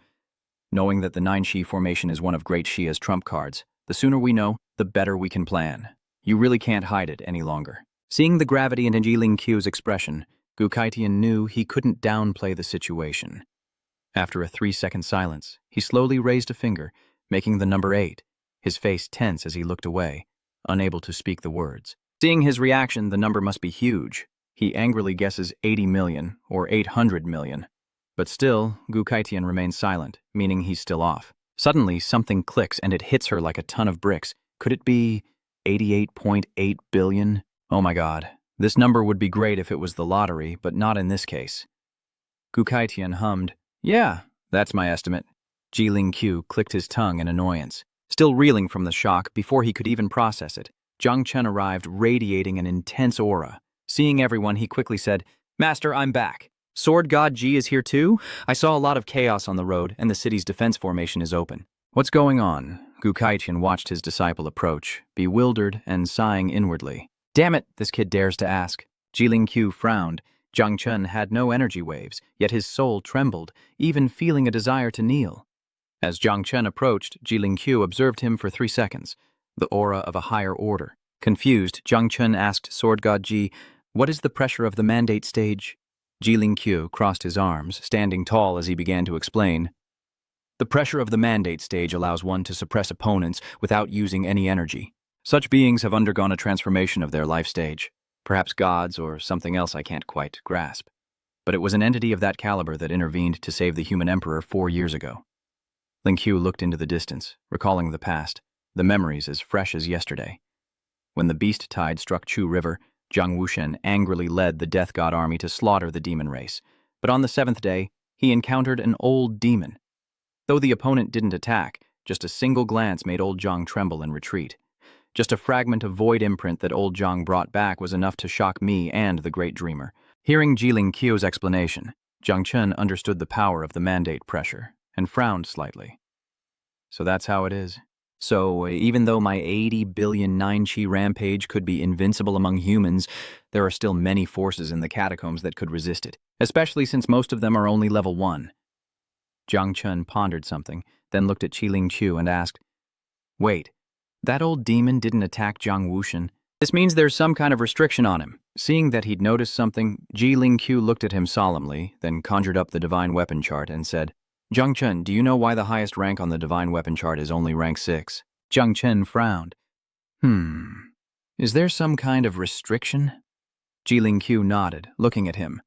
Knowing that the 9-Shi formation is one of Great Xia's trump cards, the sooner we know, the better we can plan. You really can't hide it any longer. Seeing the gravity in Jiling Q's expression, Gu Kaitian knew he couldn't downplay the situation. After a 3-second silence, he slowly raised a finger, making the number 8, his face tense as he looked away, unable to speak the words. Seeing his reaction, the number must be huge. He angrily guesses 80 million or 800 million. But still, Gu Kaitian remains silent, meaning he's still off. Suddenly, something clicks and it hits her like a ton of bricks. Could it be 88.8 billion? Oh my god. This number would be great if it was the lottery, but not in this case. Gu Kaitian hummed, Yeah, that's my estimate. Jiling Q clicked his tongue in annoyance. Still reeling from the shock before he could even process it, Jung Chen arrived radiating an intense aura. Seeing everyone, he quickly said, Master, I'm back. Sword God Ji is here too? I saw a lot of chaos on the road, and the city's defense formation is open. What's going on? Gu Kaitian watched his disciple approach, bewildered and sighing inwardly. Damn it, this kid dares to ask. Jiling Q frowned. Jung Chen had no energy waves, yet his soul trembled, even feeling a desire to kneel. As Jung Chen approached, Jiling Q observed him for 3 seconds, the aura of a higher order. Confused, Jung Chen asked Sword God Ji, What is the pressure of the mandate stage? Jiling Q crossed his arms, standing tall as he began to explain. The pressure of the mandate stage allows one to suppress opponents without using any energy. Such beings have undergone a transformation of their life stage. Perhaps gods or something else I can't quite grasp. But it was an entity of that caliber that intervened to save the human emperor 4 years ago. Ling Qiu looked into the distance, recalling the past, the memories as fresh as yesterday. When the beast tide struck Chu River, Jiang Wushen angrily led the death god army to slaughter the demon race. But on the 7th day, he encountered an old demon. Though the opponent didn't attack, just a single glance made old Jiang tremble and retreat. Just a fragment of void imprint that old Zhang brought back was enough to shock me and the great dreamer. Hearing Jiling Qiu's explanation, Jung Chen understood the power of the mandate pressure and frowned slightly. So that's how it is. So, even though my 80 billion 9-chi rampage could be invincible among humans, there are still many forces in the catacombs that could resist it, especially since most of them are only level 1. Jung Chen pondered something, then looked at Jiling Qiu and asked, "Wait, that old demon didn't attack Zhang Wushan? This means there's some kind of restriction on him." Seeing that he'd noticed something, Jiling Qiu looked at him solemnly, then conjured up the divine weapon chart and said, "Jung Chen, do you know why the highest rank on the divine weapon chart is only rank 6? Jung Chen frowned. Is there some kind of restriction? Jiling Qiu nodded, looking at him.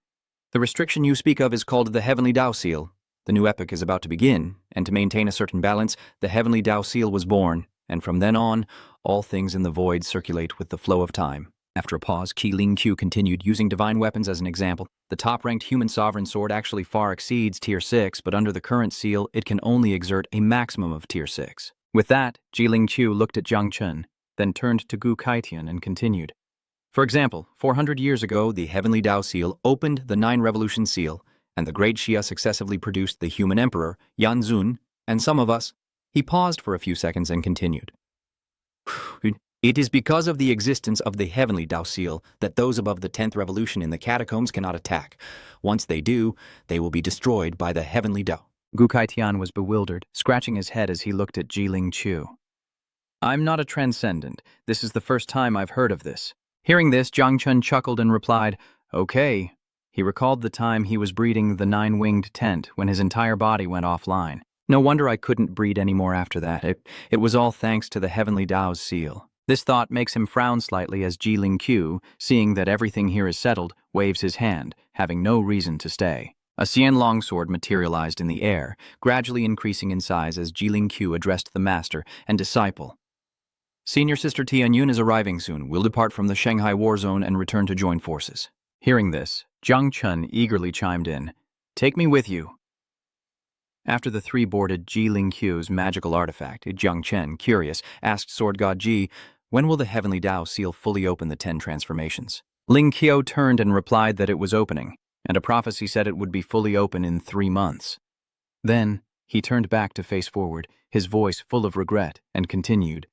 The restriction you speak of is called the Heavenly Dao Seal. The new epoch is about to begin, and to maintain a certain balance, the Heavenly Dao Seal was born, and from then on, all things in the void circulate with the flow of time. After a pause, Jiling Qiu continued, using divine weapons as an example. The top-ranked human sovereign sword actually far exceeds Tier 6, but under the current seal, it can only exert a maximum of Tier 6. With that, Jiling Qiu looked at Jung Chen, then turned to Gu Kaitian and continued. For example, 400 years ago, the Heavenly Dao Seal opened the 9 Revolution Seal, and the great Xia successively produced the human emperor, Yan Zun, and some of us. He paused for a few seconds and continued. It is because of the existence of the Heavenly Dao Seal that those above the 10th Revolution in the catacombs cannot attack. Once they do, they will be destroyed by the Heavenly Dao. Gu Kaitian was bewildered, scratching his head as he looked at Jiling Qiu. I'm not a transcendent. This is the first time I've heard of this. Hearing this, Jung Chen chuckled and replied, Okay. He recalled the time he was breeding the 9-winged tent when his entire body went offline. No wonder I couldn't breed anymore after that. It was all thanks to the Heavenly Dao's seal. This thought makes him frown slightly as Jiling Qiu, seeing that everything here is settled, waves his hand, having no reason to stay. A Xian longsword materialized in the air, gradually increasing in size as Jiling Qiu addressed the master and disciple. Senior Sister Tianyun is arriving soon. We'll depart from the Shanghai war zone and return to join forces. Hearing this, Jung Chen eagerly chimed in. Take me with you. After the 3 boarded Jiling Qiu's magical artifact, Jung Chen, curious, asked Sword God Ji, when will the Heavenly Dao Seal fully open the 10 transformations? Ling Qiu turned and replied that it was opening, and a prophecy said it would be fully open in 3 months. Then, he turned back to face forward, his voice full of regret, and continued.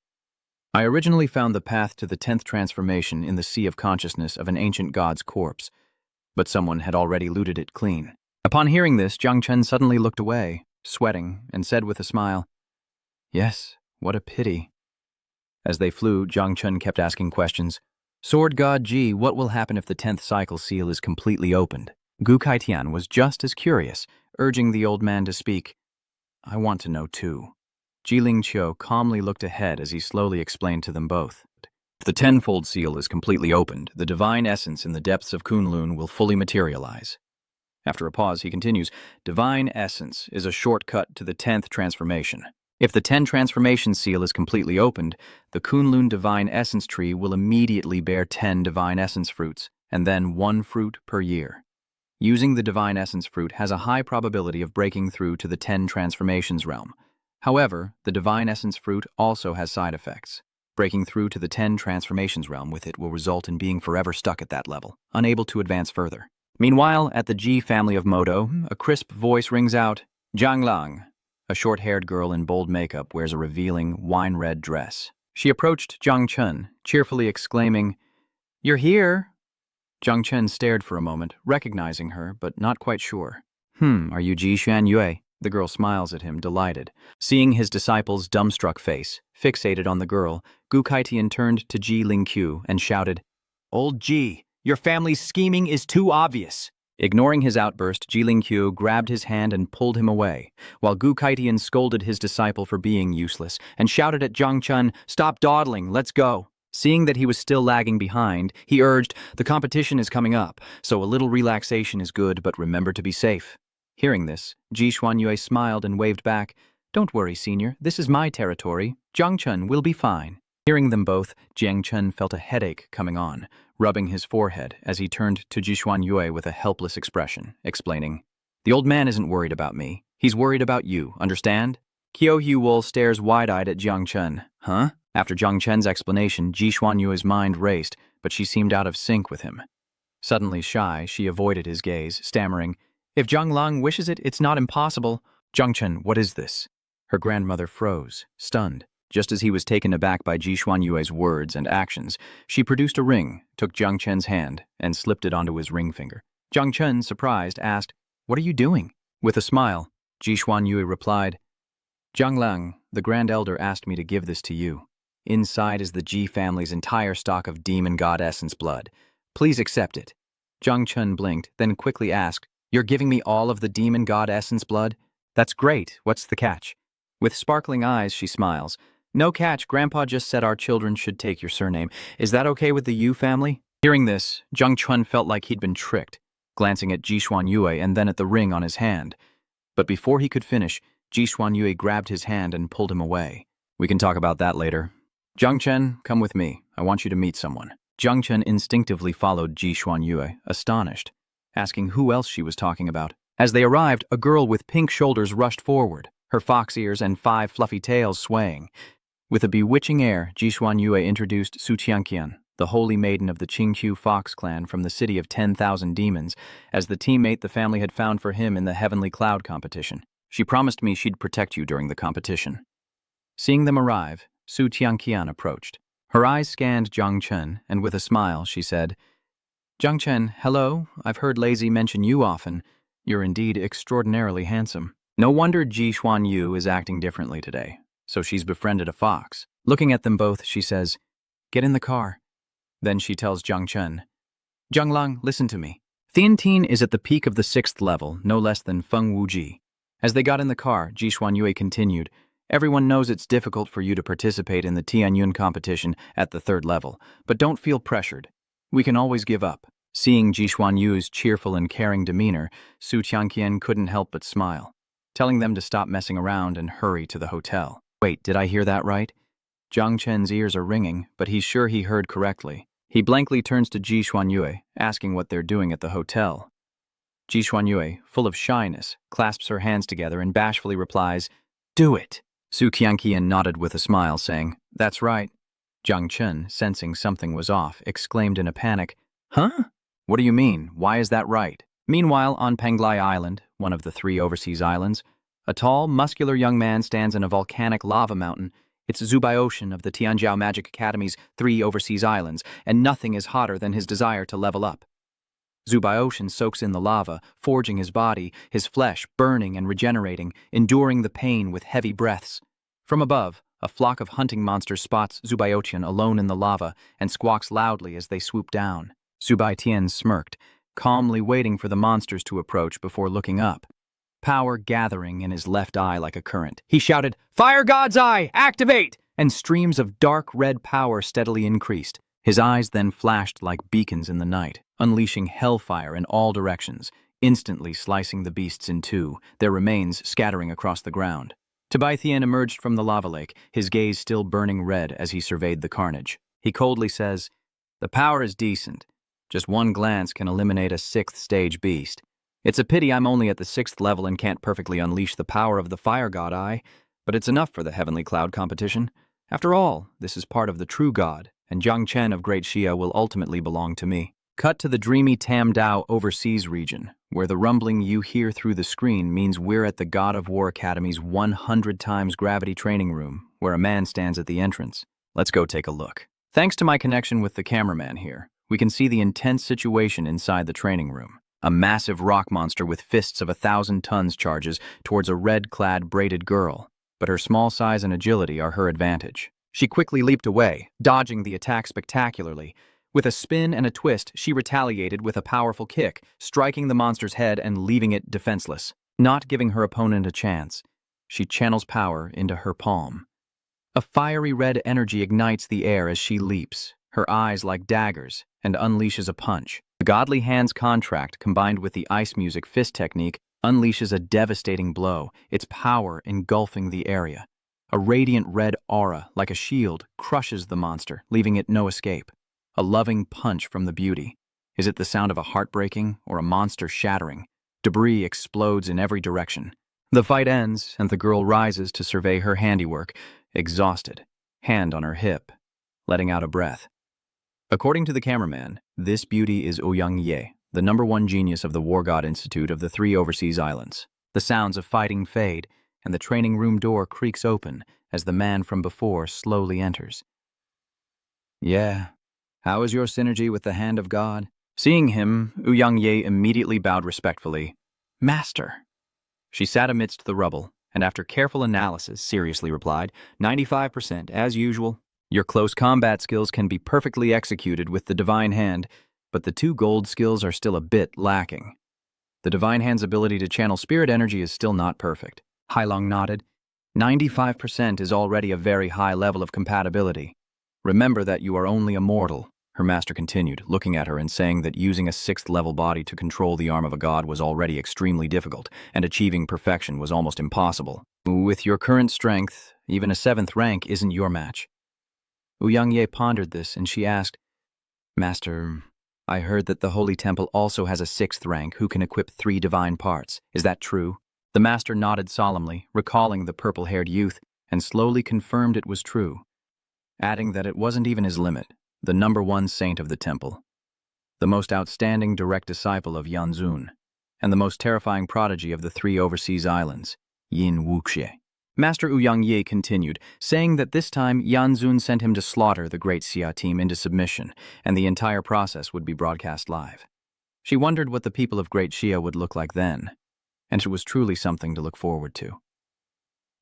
I originally found the path to the 10th transformation in the sea of consciousness of an ancient god's corpse, but someone had already looted it clean. Upon hearing this, Jung Chen suddenly looked away, sweating, and said with a smile, Yes, what a pity. As they flew, Jung Chen kept asking questions. Sword God Ji, what will happen if the 10th cycle seal is completely opened? Gu Kaitian was just as curious, urging the old man to speak. I want to know too. Jiling Qiu calmly looked ahead as he slowly explained to them both. If the 10-fold seal is completely opened, the divine essence in the depths of Kunlun will fully materialize. After a pause, he continues, Divine essence is a shortcut to the 10th transformation. If the 10 transformation seal is completely opened, the Kunlun divine essence tree will immediately bear 10 divine essence fruits, and then 1 fruit per year. Using the divine essence fruit has a high probability of breaking through to the 10 transformations realm. However, the divine essence fruit also has side effects. Breaking through to the 10 transformations realm with it will result in being forever stuck at that level, unable to advance further. Meanwhile, at the Ji family of Moto, a crisp voice rings out, Zhang Lang. A short-haired girl in bold makeup wears a revealing, wine-red dress. She approached Jung Chen, cheerfully exclaiming, You're here! Jung Chen stared for a moment, recognizing her, but not quite sure. Are you Ji Xuan Yue? The girl smiles at him, delighted. Seeing his disciple's dumbstruck face, fixated on the girl, Gu Kaitian turned to Jiling Qiu and shouted, Old Ji, your family's scheming is too obvious. Ignoring his outburst, Jiling Qiu grabbed his hand and pulled him away, while Gu Kaitian scolded his disciple for being useless and shouted at Jung Chen, Stop dawdling, let's go. Seeing that he was still lagging behind, he urged, The competition is coming up, so a little relaxation is good, but remember to be safe. Hearing this, Ji Xuanyue smiled and waved back, Don't worry, senior, this is my territory. Jung Chen will be fine. Hearing them both, Jiang Chen felt a headache coming on, rubbing his forehead as he turned to Ji Xuanyue with a helpless expression, explaining, The old man isn't worried about me. He's worried about you, understand? Qiu Huol stares wide-eyed at Jiang Chen. Huh? After Jung Chen's explanation, Ji Xuanyue's mind raced, but she seemed out of sync with him. Suddenly shy, she avoided his gaze, stammering, "If Zhang Lang wishes it, it's not impossible." "Jung Chen, what is this?" Her grandmother froze, stunned. Just as he was taken aback by Ji Xuanyue's words and actions, she produced a ring, took Jung Chen's hand, and slipped it onto his ring finger. Jung Chen, surprised, asked, "What are you doing?" With a smile, Ji Xuanyue replied, "Zhang Lang, the Grand Elder asked me to give this to you. Inside is the Ji family's entire stock of demon god essence blood. Please accept it." Jung Chen blinked, then quickly asked, "You're giving me all of the demon god essence blood? That's great. What's the catch?" With sparkling eyes, she smiles. "No catch. Grandpa just said our children should take your surname. Is that okay with the Yu family?" Hearing this, Jung Chen felt like he'd been tricked, glancing at Ji Xuanyue and then at the ring on his hand. But before he could finish, Ji Xuanyue grabbed his hand and pulled him away. "We can talk about that later. Jung Chen, come with me. I want you to meet someone." Jung Chen instinctively followed Ji Xuanyue, astonished, asking who else she was talking about. As they arrived, a girl with pink shoulders rushed forward, her fox ears and 5 fluffy tails swaying. With a bewitching air, Ji Xuanyue introduced Su Qianqian, the holy maiden of the Qingqiu Fox clan from the city of 10,000 demons, as the teammate the family had found for him in the Heavenly Cloud competition. She promised me she'd protect you during the competition. Seeing them arrive, Su Qianqian approached. Her eyes scanned Jung Chen, and with a smile, she said, "Jung Chen, hello. I've heard Lazy mention you often. You're indeed extraordinarily handsome." No wonder Ji Xuanyue is acting differently today. So she's befriended a fox. Looking at them both, she says, "Get in the car." Then she tells Jung Chen, "Zhang Lang, listen to me. Tiantin is at the peak of the 6th level, no less than Feng Wuji." As they got in the car, Ji Xuanyue continued, "Everyone knows it's difficult for you to participate in the Tianyun competition at the 3rd level, but don't feel pressured. We can always give up." Seeing Ji Xuanyue's cheerful and caring demeanor, Su Qianqian couldn't help but smile, telling them to stop messing around and hurry to the hotel. Wait, did I hear that right? Jung Chen's ears are ringing, but he's sure he heard correctly. He blankly turns to Ji Xuanyue, asking what they're doing at the hotel. Ji Xuanyue, full of shyness, clasps her hands together and bashfully replies, "Do it." Su Qianqian nodded with a smile, saying, "That's right." Jung Chen, sensing something was off, exclaimed in a panic, "Huh? What do you mean? Why is that right?" Meanwhile, on Penglai Island, one of the 3 overseas islands, a tall, muscular young man stands in a volcanic lava mountain. It's Zubaiotian of the Tianjiao Magic Academy's 3 overseas islands, and nothing is hotter than his desire to level up. Zubaiotian soaks in the lava, forging his body, his flesh burning and regenerating, enduring the pain with heavy breaths. From above, a flock of hunting monsters spots Zubaiotian alone in the lava and squawks loudly as they swoop down. Zubaitian smirked, calmly waiting for the monsters to approach before looking up, power gathering in his left eye like a current. He shouted, "Fire God's Eye, activate!" and streams of dark red power steadily increased. His eyes then flashed like beacons in the night, unleashing hellfire in all directions, instantly slicing the beasts in 2, their remains scattering across the ground. Tabaithian emerged from the lava lake, his gaze still burning red as he surveyed the carnage. He coldly says, "The power is decent. Just one glance can eliminate a 6th stage beast. It's a pity I'm only at the 6th level and can't perfectly unleash the power of the Fire God Eye, but it's enough for the Heavenly Cloud competition. After all, this is part of the true God, and Jung Chen of Great Shiao will ultimately belong to me." Cut to the dreamy Tamdao overseas region, where the rumbling you hear through the screen means we're at the God of War Academy's 100 times gravity training room, where a man stands at the entrance. Let's go take a look. Thanks to my connection with the cameraman here, we can see the intense situation inside the training room. A massive rock monster with fists of 1,000 tons charges towards a red-clad braided girl, but her small size and agility are her advantage. She quickly leaped away, dodging the attack spectacularly. With a spin and a twist, she retaliated with a powerful kick, striking the monster's head and leaving it defenseless. Not giving her opponent a chance, she channels power into her palm. A fiery red energy ignites the air as she leaps, her eyes like daggers, and unleashes a punch. The godly hand's contract, combined with the ice music fist technique, unleashes a devastating blow, its power engulfing the area. A radiant red aura, like a shield, crushes the monster, leaving it no escape. A loving punch from the beauty. Is it the sound of a heartbreaking or a monster shattering? Debris explodes in every direction. The fight ends, and the girl rises to survey her handiwork, exhausted. hand on her hip, letting out a breath. According to the cameraman, this beauty is Ouyang Ye, the #1 genius of the War God Institute of the 3 overseas islands. The sounds of fighting fade, and the training room door creaks open as the man from before slowly enters. Yeah, how is your synergy with the hand of God? Seeing him, Ouyang Ye immediately bowed respectfully. Master. She sat amidst the rubble, and after careful analysis, seriously replied, 95%, as usual. Your close combat skills can be perfectly executed with the Divine Hand, but the 2 gold skills are still a bit lacking. The Divine Hand's ability to channel spirit energy is still not perfect. Hailong nodded. 95% is already a very high level of compatibility. Remember that you are only a mortal, her master continued, looking at her and saying that using a 6th-level body to control the arm of a god was already extremely difficult, and achieving perfection was almost impossible. With your current strength, even a 7th rank isn't your match. Ouyang Ye pondered this, and she asked, Master, I heard that the Holy Temple also has a 6th rank who can equip 3 divine parts. Is that true? The master nodded solemnly, recalling the purple-haired youth, and slowly confirmed it was true, adding that it wasn't even his limit, the #1 saint of the temple, the most outstanding direct disciple of Yanzun, and the most terrifying prodigy of the 3 overseas islands, Yin Wuxie. Master Ouyang Ye continued, saying that this time Yanzun sent him to slaughter the great Xia team into submission, and the entire process would be broadcast live. She wondered what the people of Great Xia would look like then, and it was truly something to look forward to.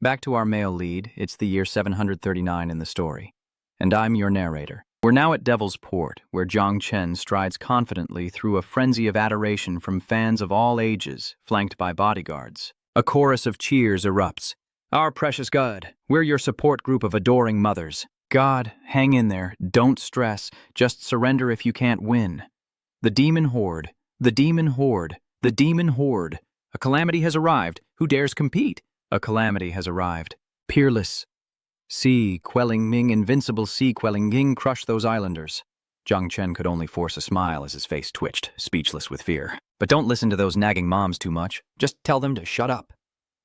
Back to our male lead, it's the year 739 in the story, and I'm your narrator. We're now at Devil's Port, where Jung Chen strides confidently through a frenzy of adoration from fans of all ages, flanked by bodyguards. A chorus of cheers erupts. Our precious God, we're your support group of adoring mothers. God, hang in there, don't stress, just surrender if you can't win. The demon horde, the demon horde, the demon horde. A calamity has arrived. Who dares compete? A calamity has arrived. Peerless. Sea quelling Ming, invincible sea quelling Ying, crush those islanders. Jung Chen could only force a smile as his face twitched, speechless with fear. But don't listen to those nagging moms too much. Just tell them to shut up.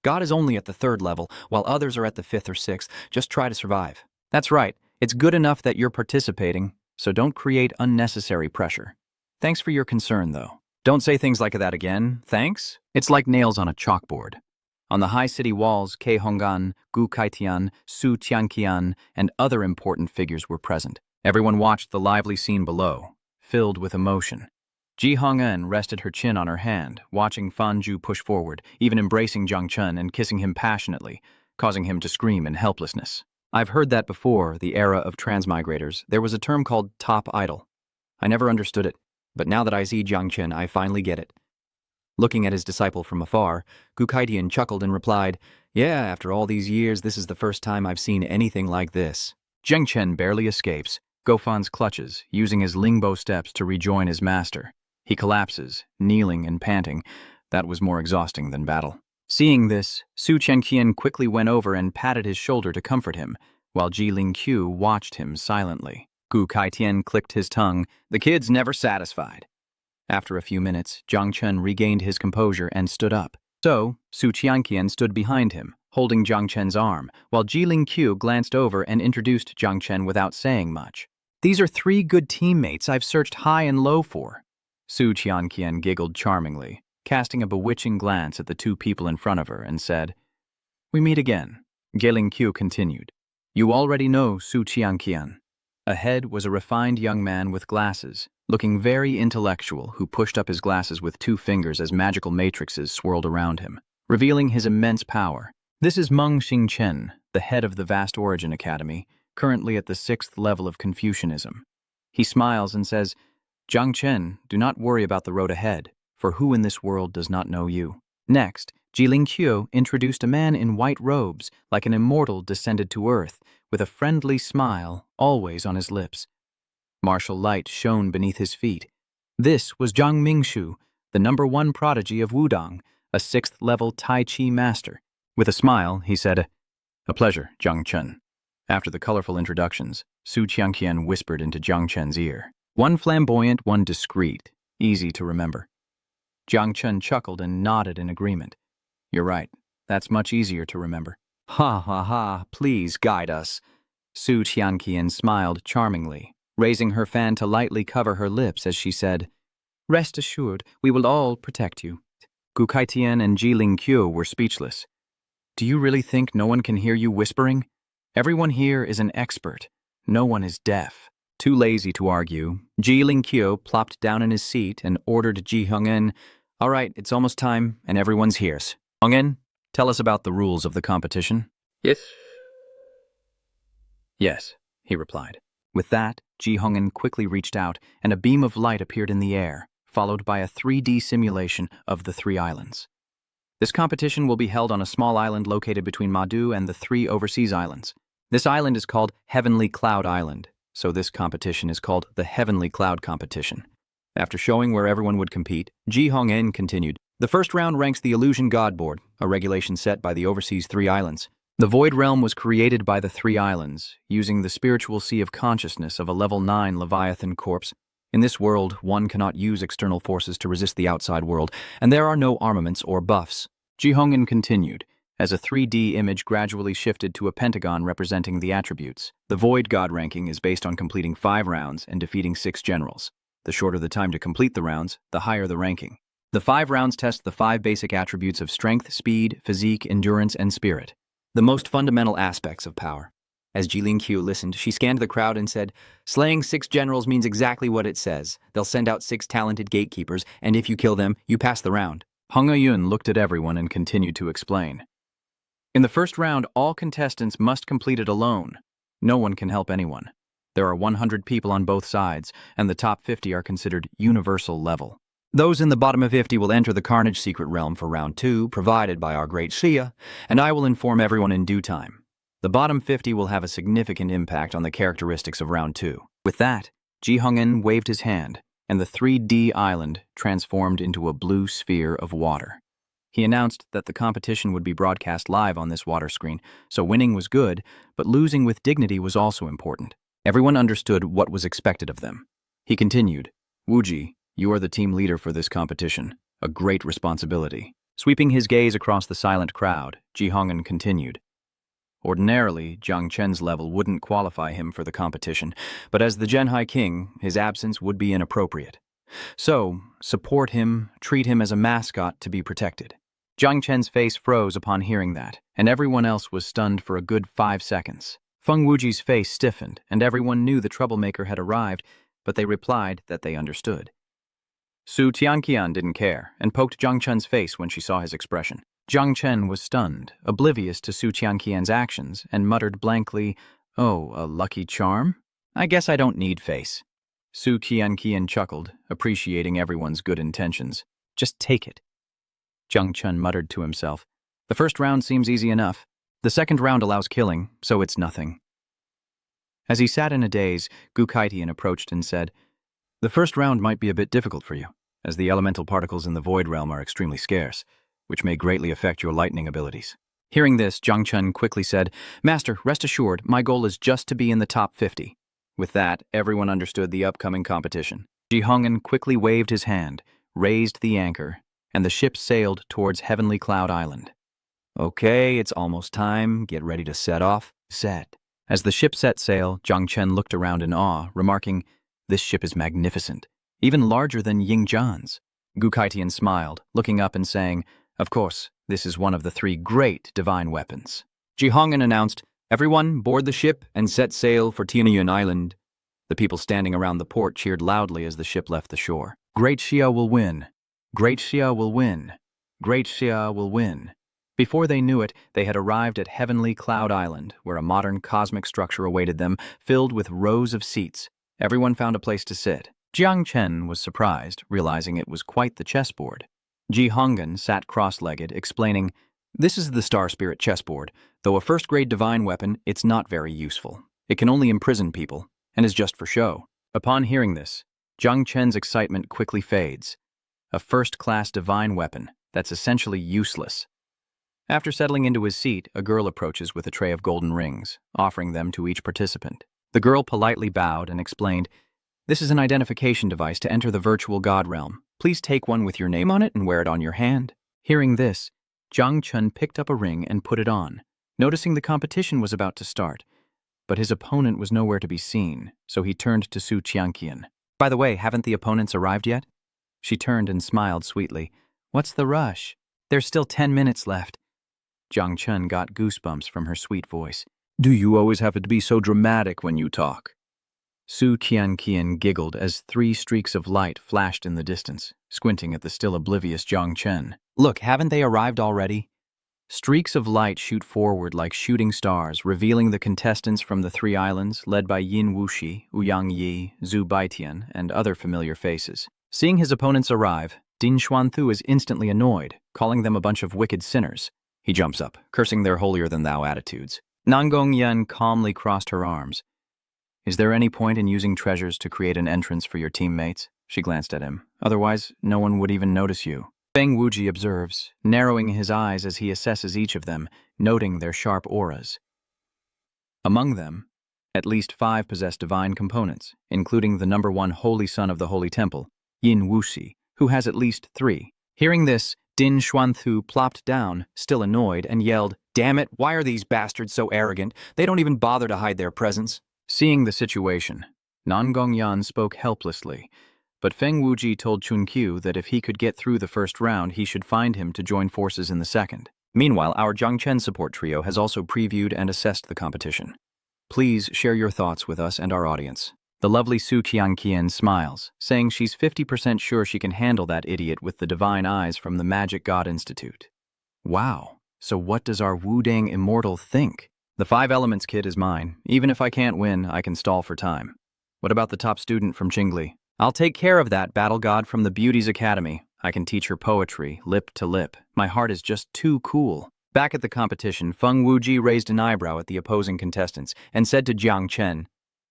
God is only at the 3rd level, while others are at the 5th or 6th. Just try to survive. That's right. It's good enough that you're participating, so don't create unnecessary pressure. Thanks for your concern, though. Don't say things like that again. Thanks? It's like nails on a chalkboard. On the high city walls, Kei Honggan, Gu Kaitian, Su Tianqian, and other important figures were present. Everyone watched the lively scene below, filled with emotion. Ji Hong'en rested her chin on her hand, watching Fan Ju push forward, even embracing Jung Chen and kissing him passionately, causing him to scream in helplessness. I've heard that before, the era of transmigrators. There was a term called top idol. I never understood it, but now that I see Jung Chen, I finally get it. Looking at his disciple from afar, Gu Kaitian chuckled and replied, Yeah, after all these years, this is the first time I've seen anything like this. Jung Chen barely escapes, Gofan's clutches, using his lingbo steps to rejoin his master. He collapses, kneeling and panting. That was more exhausting than battle. Seeing this, Su Chenqian quickly went over and patted his shoulder to comfort him, while Ji Lingqiu watched him silently. Gu Kaitian clicked his tongue, the kid's never satisfied. After a few minutes, Jung Chen regained his composure and stood up. So, Su Qianqian stood behind him, holding Jung Chen's arm, while Ji Lingqiu glanced over and introduced Jung Chen without saying much. These are 3 good teammates I've searched high and low for. Su Qianqian giggled charmingly, casting a bewitching glance at the 2 people in front of her and said, We meet again. Ge Lingqiu continued. You already know Su Qianqian. Ahead was a refined young man with glasses, looking very intellectual, who pushed up his glasses with 2 fingers as magical matrices swirled around him, revealing his immense power. This is Meng Xingchen, the head of the Vast Origin Academy, currently at the 6th level of Confucianism. He smiles and says, Jung Chen, do not worry about the road ahead, for who in this world does not know you? Next, Ji Lingqiu introduced a man in white robes, like an immortal descended to earth, with a friendly smile always on his lips. Martial light shone beneath his feet. This was Zhang Mingshu, the #1 prodigy of Wudang, a 6th-level Tai Chi master. With a smile, he said, A pleasure, Jung Chen. After the colorful introductions, Su Qianqian whispered into Jung Chen's ear. One flamboyant, one discreet, easy to remember. Jung Chen chuckled and nodded in agreement. You're right, that's much easier to remember. Ha ha ha, please guide us. Su Tianqian smiled charmingly, raising her fan to lightly cover her lips as she said, "Rest assured, we will all protect you." Gu Kaitian and Ji Lingqiu were speechless. "Do you really think no one can hear you whispering? Everyone here is an expert. No one is deaf." Too lazy to argue, Ji Lingqiu plopped down in his seat and ordered Ji Hong'en, "All right, it's almost time, and everyone's here. Hong'en, tell us about the rules of the competition." Yes. "Yes," he replied. With that, Ji Hong'en quickly reached out, and a beam of light appeared in the air, followed by a 3D simulation of the 3 islands. This competition will be held on a small island located between Madu and the 3 overseas islands. This island is called Heavenly Cloud Island, so this competition is called the Heavenly Cloud Competition. After showing where everyone would compete, Ji Hong'en continued, "The first round ranks the Illusion God Board, a regulation set by the overseas 3 islands. The Void Realm was created by the 3 islands, using the spiritual sea of consciousness of a level 9 Leviathan corpse. In this world, one cannot use external forces to resist the outside world, and there are no armaments or buffs." Ji Hong'en continued, as a 3D image gradually shifted to a pentagon representing the attributes. The Void God ranking is based on completing 5 rounds and defeating 6 generals. The shorter the time to complete the rounds, the higher the ranking. The 5 rounds test the 5 basic attributes of strength, speed, physique, endurance, and spirit, the most fundamental aspects of power. As Ji Lingqiu listened, she scanned the crowd and said, "Slaying 6 generals means exactly what it says. They'll send out 6 talented gatekeepers, and if you kill them, you pass the round." Hong Yun looked at everyone and continued to explain. "In the first round, all contestants must complete it alone. No one can help anyone. There are 100 people on both sides, and the top 50 are considered universal level. Those in the bottom of 50 will enter the Carnage Secret Realm for round 2, provided by our great Shiao, and I will inform everyone in due time. The bottom 50 will have a significant impact on the characteristics of round 2. With that, Ji Hong'en waved his hand, and the 3D island transformed into a blue sphere of water. He announced that the competition would be broadcast live on this water screen, so winning was good, but losing with dignity was also important. Everyone understood what was expected of them. He continued, "Wuji, you are the team leader for this competition, a great responsibility." Sweeping his gaze across the silent crowd, Ji Hong'en continued, "Ordinarily, Jung Chen's level wouldn't qualify him for the competition, but as the Genhai King, his absence would be inappropriate. So, support him, treat him as a mascot to be protected." Jung Chen's face froze upon hearing that, and everyone else was stunned for a good 5 seconds. Feng Wuji's face stiffened, and everyone knew the troublemaker had arrived, but they replied that they understood. Su Tianqian didn't care, and poked Jung Chen's face when she saw his expression. Jung Chen was stunned, oblivious to Su Tianqian's actions, and muttered blankly, "Oh, a lucky charm? I guess I don't need face." Su Tianqian chuckled, appreciating everyone's good intentions. "Just take it." Jung Chen muttered to himself, "The first round seems easy enough. The second round allows killing, so it's nothing." As he sat in a daze, Gu Kaitian approached and said, "The first round might be a bit difficult for you, as the elemental particles in the Void Realm are extremely scarce, which may greatly affect your lightning abilities." Hearing this, Jung Chen quickly said, "Master, rest assured, my goal is just to be in the top 50. With that, everyone understood the upcoming competition. Ji Hong'en quickly waved his hand, raised the anchor, and the ship sailed towards Heavenly Cloud Island. "Okay, it's almost time. Get ready to set off." Set. As the ship set sail, Jung Chen looked around in awe, remarking, "This ship is magnificent, even larger than Ying Zhan's." Gu Kaitian smiled, looking up and saying, "Of course, this is one of the 3 great divine weapons." Ji Hong'en announced, "Everyone, board the ship and set sail for Tianyun Island." The people standing around the port cheered loudly as the ship left the shore. "Great Shiao will win. Great Shiao will win. Great Shiao will win." Before they knew it, they had arrived at Heavenly Cloud Island, where a modern cosmic structure awaited them, filled with rows of seats. Everyone found a place to sit. Jiang Chen was surprised, realizing it was quite the chessboard. Ji Hong'en sat cross-legged, explaining, "This is the Star Spirit chessboard. Though a first-grade divine weapon, it's not very useful. It can only imprison people, and is just for show." Upon hearing this, Jiang Chen's excitement quickly fades. A first-class divine weapon that's essentially useless. After settling into his seat, a girl approaches with a tray of golden rings, offering them to each participant. The girl politely bowed and explained, "This is an identification device to enter the virtual god realm. Please take one with your name on it and wear it on your hand." Hearing this, Jiang Chen picked up a ring and put it on, noticing the competition was about to start. but his opponent was nowhere to be seen, so he turned to Su Qianqian. By the way, haven't the opponents arrived yet? She turned and smiled sweetly. What's the rush? There's still 10 minutes left. Jung Chen got goosebumps from her sweet voice. Do you always have to be so dramatic when you talk? Su Qianqian giggled as 3 streaks of light flashed in the distance, squinting at the still oblivious Jung Chen. Look, haven't they arrived already? Streaks of light shoot forward like shooting stars, revealing the contestants from the 3 islands, led by Yin Wuxi, Ouyang Yi, Zhu Baitian, and other familiar faces. Seeing his opponents arrive, Din Xuanthu is instantly annoyed, calling them a bunch of wicked sinners. He jumps up, cursing their holier-than-thou attitudes. Nangong Yan calmly crossed her arms. Is there any point in using treasures to create an entrance for your teammates? She glanced at him. Otherwise, no one would even notice you. Feng Wuji observes, narrowing his eyes as he assesses each of them, noting their sharp auras. Among them, at least 5 possess divine components, including the number 1 holy son of the Holy Temple, Yin Wuxi, who has at least 3. Hearing this, Din Xuanthu plopped down, still annoyed, and yelled, Damn it, why are these bastards so arrogant? They don't even bother to hide their presence. Seeing the situation, Nangong Yan spoke helplessly, but Feng Wuji told Chunqiu that if he could get through the first round, he should find him to join forces in the second. Meanwhile, our Jung Chen support trio has also previewed and assessed the competition. Please share your thoughts with us and our audience. The lovely Su Qianqian smiles, saying she's 50% sure she can handle that idiot with the divine eyes from the Magic God Institute. Wow, so what does our Wudang immortal think? The 5 elements kit is mine. Even if I can't win, I can stall for time. What about the top student from Qingli? I'll take care of that battle god from the Beauties Academy. I can teach her poetry, lip to lip. My heart is just too cool. Back at the competition, Feng Wuji raised an eyebrow at the opposing contestants and said to Jiang Chen,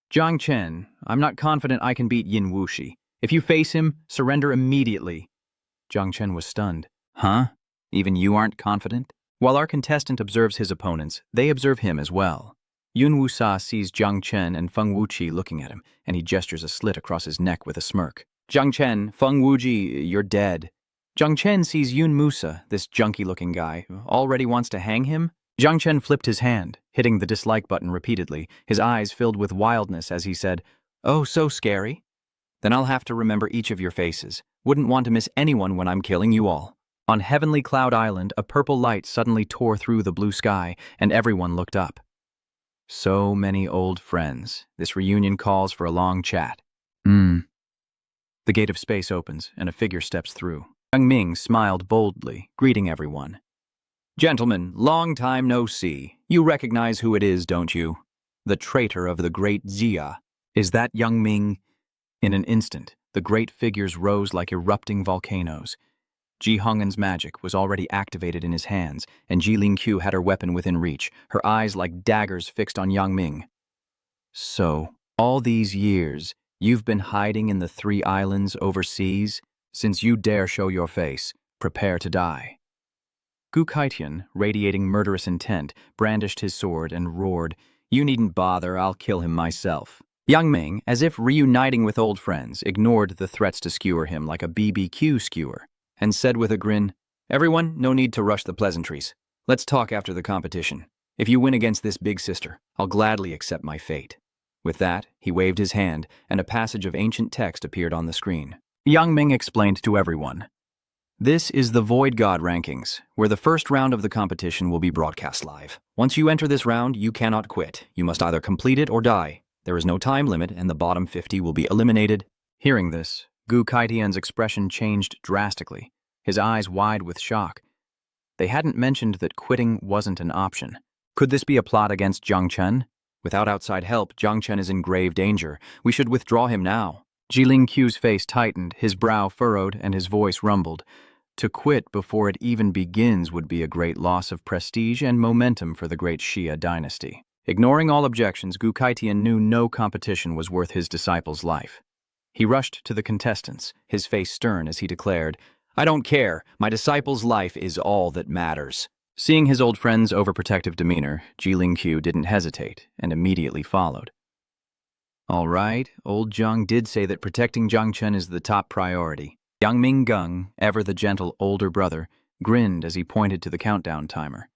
Jiang Chen, I'm not confident I can beat Yin Wuxi. If you face him, surrender immediately. Jiang Chen was stunned. Huh? Even you aren't confident? While our contestant observes his opponents, they observe him as well. Yun Wusa sees Jiang Chen and Feng Wuqi looking at him, and he gestures a slit across his neck with a smirk. Jiang Chen, Feng Wuji, you're dead. Jiang Chen sees Yun Musa, this junky-looking guy, already wants to hang him. Jiang Chen flipped his hand, hitting the dislike button repeatedly, his eyes filled with wildness as he said, Oh, so scary? Then I'll have to remember each of your faces. Wouldn't want to miss anyone when I'm killing you all. On Heavenly Cloud Island, a purple light suddenly tore through the blue sky, and everyone looked up. So many old friends. This reunion calls for a long chat. The gate of space opens, and a figure steps through. Young Ming smiled boldly, greeting everyone. Gentlemen, long time no see. You recognize who it is, don't you? The traitor of the great Jia. Is that Young Ming? In an instant, the great figures rose like erupting volcanoes. Ji Hongen's magic was already activated in his hands, and Ji Lingqiu had her weapon within reach, her eyes like daggers fixed on Yang Ming. So, all these years, you've been hiding in the 3 islands overseas? Since you dare show your face, prepare to die. Gu Kaitian, radiating murderous intent, brandished his sword and roared, You needn't bother, I'll kill him myself. Yang Ming, as if reuniting with old friends, ignored the threats to skewer him like a BBQ skewer, and said with a grin, Everyone, no need to rush the pleasantries. Let's talk after the competition. If you win against this big sister, I'll gladly accept my fate. With that, he waved his hand, and a passage of ancient text appeared on the screen. Yang Ming explained to everyone. This is the Void God rankings, where the first round of the competition will be broadcast live. Once you enter this round, you cannot quit. You must either complete it or die. There is no time limit, and the bottom 50 will be eliminated. Hearing this, Gu Kaitian's expression changed drastically, his eyes wide with shock. They hadn't mentioned that quitting wasn't an option. Could this be a plot against Jung Chen? Without outside help, Jung Chen is in grave danger. We should withdraw him now. Ji Lingqiu's face tightened, his brow furrowed, and his voice rumbled. To quit before it even begins would be a great loss of prestige and momentum for the great Xia dynasty. Ignoring all objections, Gu Kaitian knew no competition was worth his disciple's life. He rushed to the contestants, his face stern as he declared, I don't care. My disciple's life is all that matters. Seeing his old friend's overprotective demeanor, Ji Lingqiu didn't hesitate and immediately followed. All right, old Zhang did say that protecting Jiang Chen is the top priority. Yang Ming Gung, ever the gentle older brother, grinned as he pointed to the countdown timer.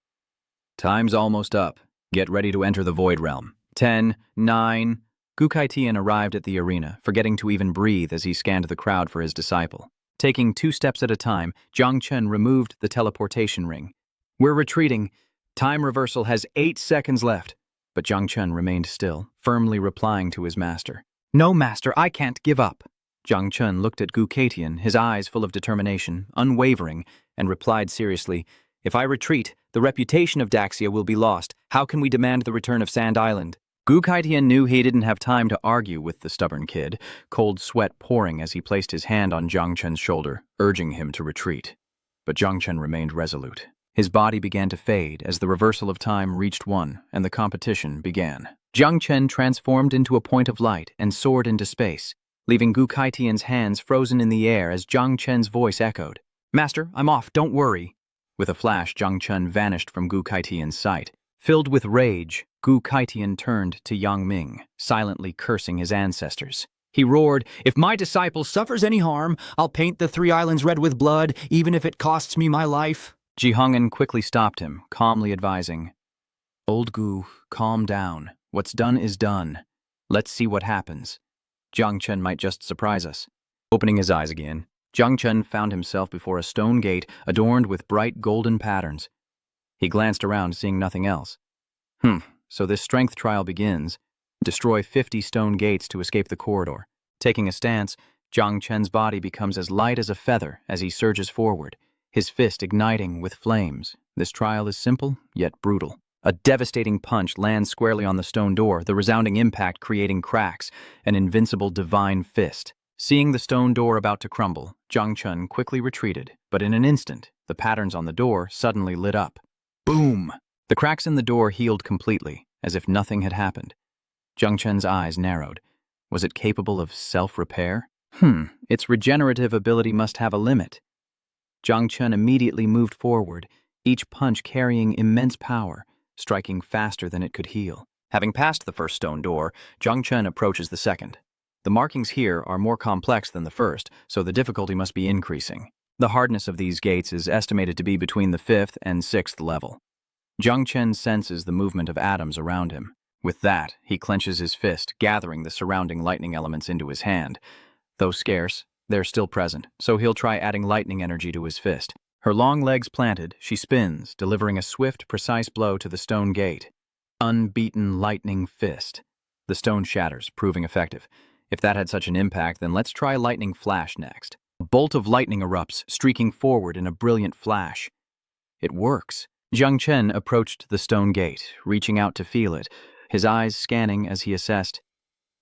Time's almost up. Get ready to enter the Void Realm. 10, 9. Gu Kaitian arrived at the arena, forgetting to even breathe as he scanned the crowd for his disciple. Taking 2 steps at a time, Jung Chen removed the teleportation ring. "We're retreating. Time reversal has 8 seconds left." But Jung Chen remained still, firmly replying to his master. "No, master, I can't give up." Jung Chen looked at Gu Kaitian, his eyes full of determination, unwavering, and replied seriously, "If I retreat, the reputation of Daxia will be lost. How can we demand the return of Sand Island?" Gu Kaitian knew he didn't have time to argue with the stubborn kid, cold sweat pouring as he placed his hand on Jung Chen's shoulder, urging him to retreat. But Jung Chen remained resolute. His body began to fade as the reversal of time reached 1, and the competition began. Jung Chen transformed into a point of light and soared into space, leaving Gu Kaitian's hands frozen in the air as Jung Chen's voice echoed. "Master, I'm off, don't worry." With a flash, Jung Chen vanished from Gu Kaitian's sight. Filled with rage, Gu Kaitian turned to Yang Ming, silently cursing his ancestors. He roared, "If my disciple suffers any harm, I'll paint the 3 islands red with blood, even if it costs me my life." Ji Hong'an quickly stopped him, calmly advising, "Old Gu, calm down. What's done is done. Let's see what happens. Jung Chen might just surprise us." Opening his eyes again, Jung Chen found himself before a stone gate adorned with bright golden patterns. He glanced around, seeing nothing else. So this strength trial begins. Destroy 50 stone gates to escape the corridor. Taking a stance, Jung Chen's body becomes as light as a feather as he surges forward, his fist igniting with flames. This trial is simple, yet brutal. A devastating punch lands squarely on the stone door, the resounding impact creating cracks, an invincible divine fist. Seeing the stone door about to crumble, Jung Chen quickly retreated, but in an instant, the patterns on the door suddenly lit up. Boom! The cracks in the door healed completely, as if nothing had happened. Jung Chen's eyes narrowed. Was it capable of self-repair? Its regenerative ability must have a limit. Jung Chen immediately moved forward, each punch carrying immense power, striking faster than it could heal. Having passed the first stone door, Jung Chen approaches the second. The markings here are more complex than the first, so the difficulty must be increasing. The hardness of these gates is estimated to be between the 5th and 6th level. Jung Chen senses the movement of atoms around him. With that, he clenches his fist, gathering the surrounding lightning elements into his hand. Though scarce, they're still present, so he'll try adding lightning energy to his fist. Her long legs planted, she spins, delivering a swift, precise blow to the stone gate. Unbeaten lightning fist. The stone shatters, proving effective. If that had such an impact, then let's try lightning flash next. A bolt of lightning erupts, streaking forward in a brilliant flash. It works. Jung Chen approached the stone gate, reaching out to feel it, his eyes scanning as he assessed.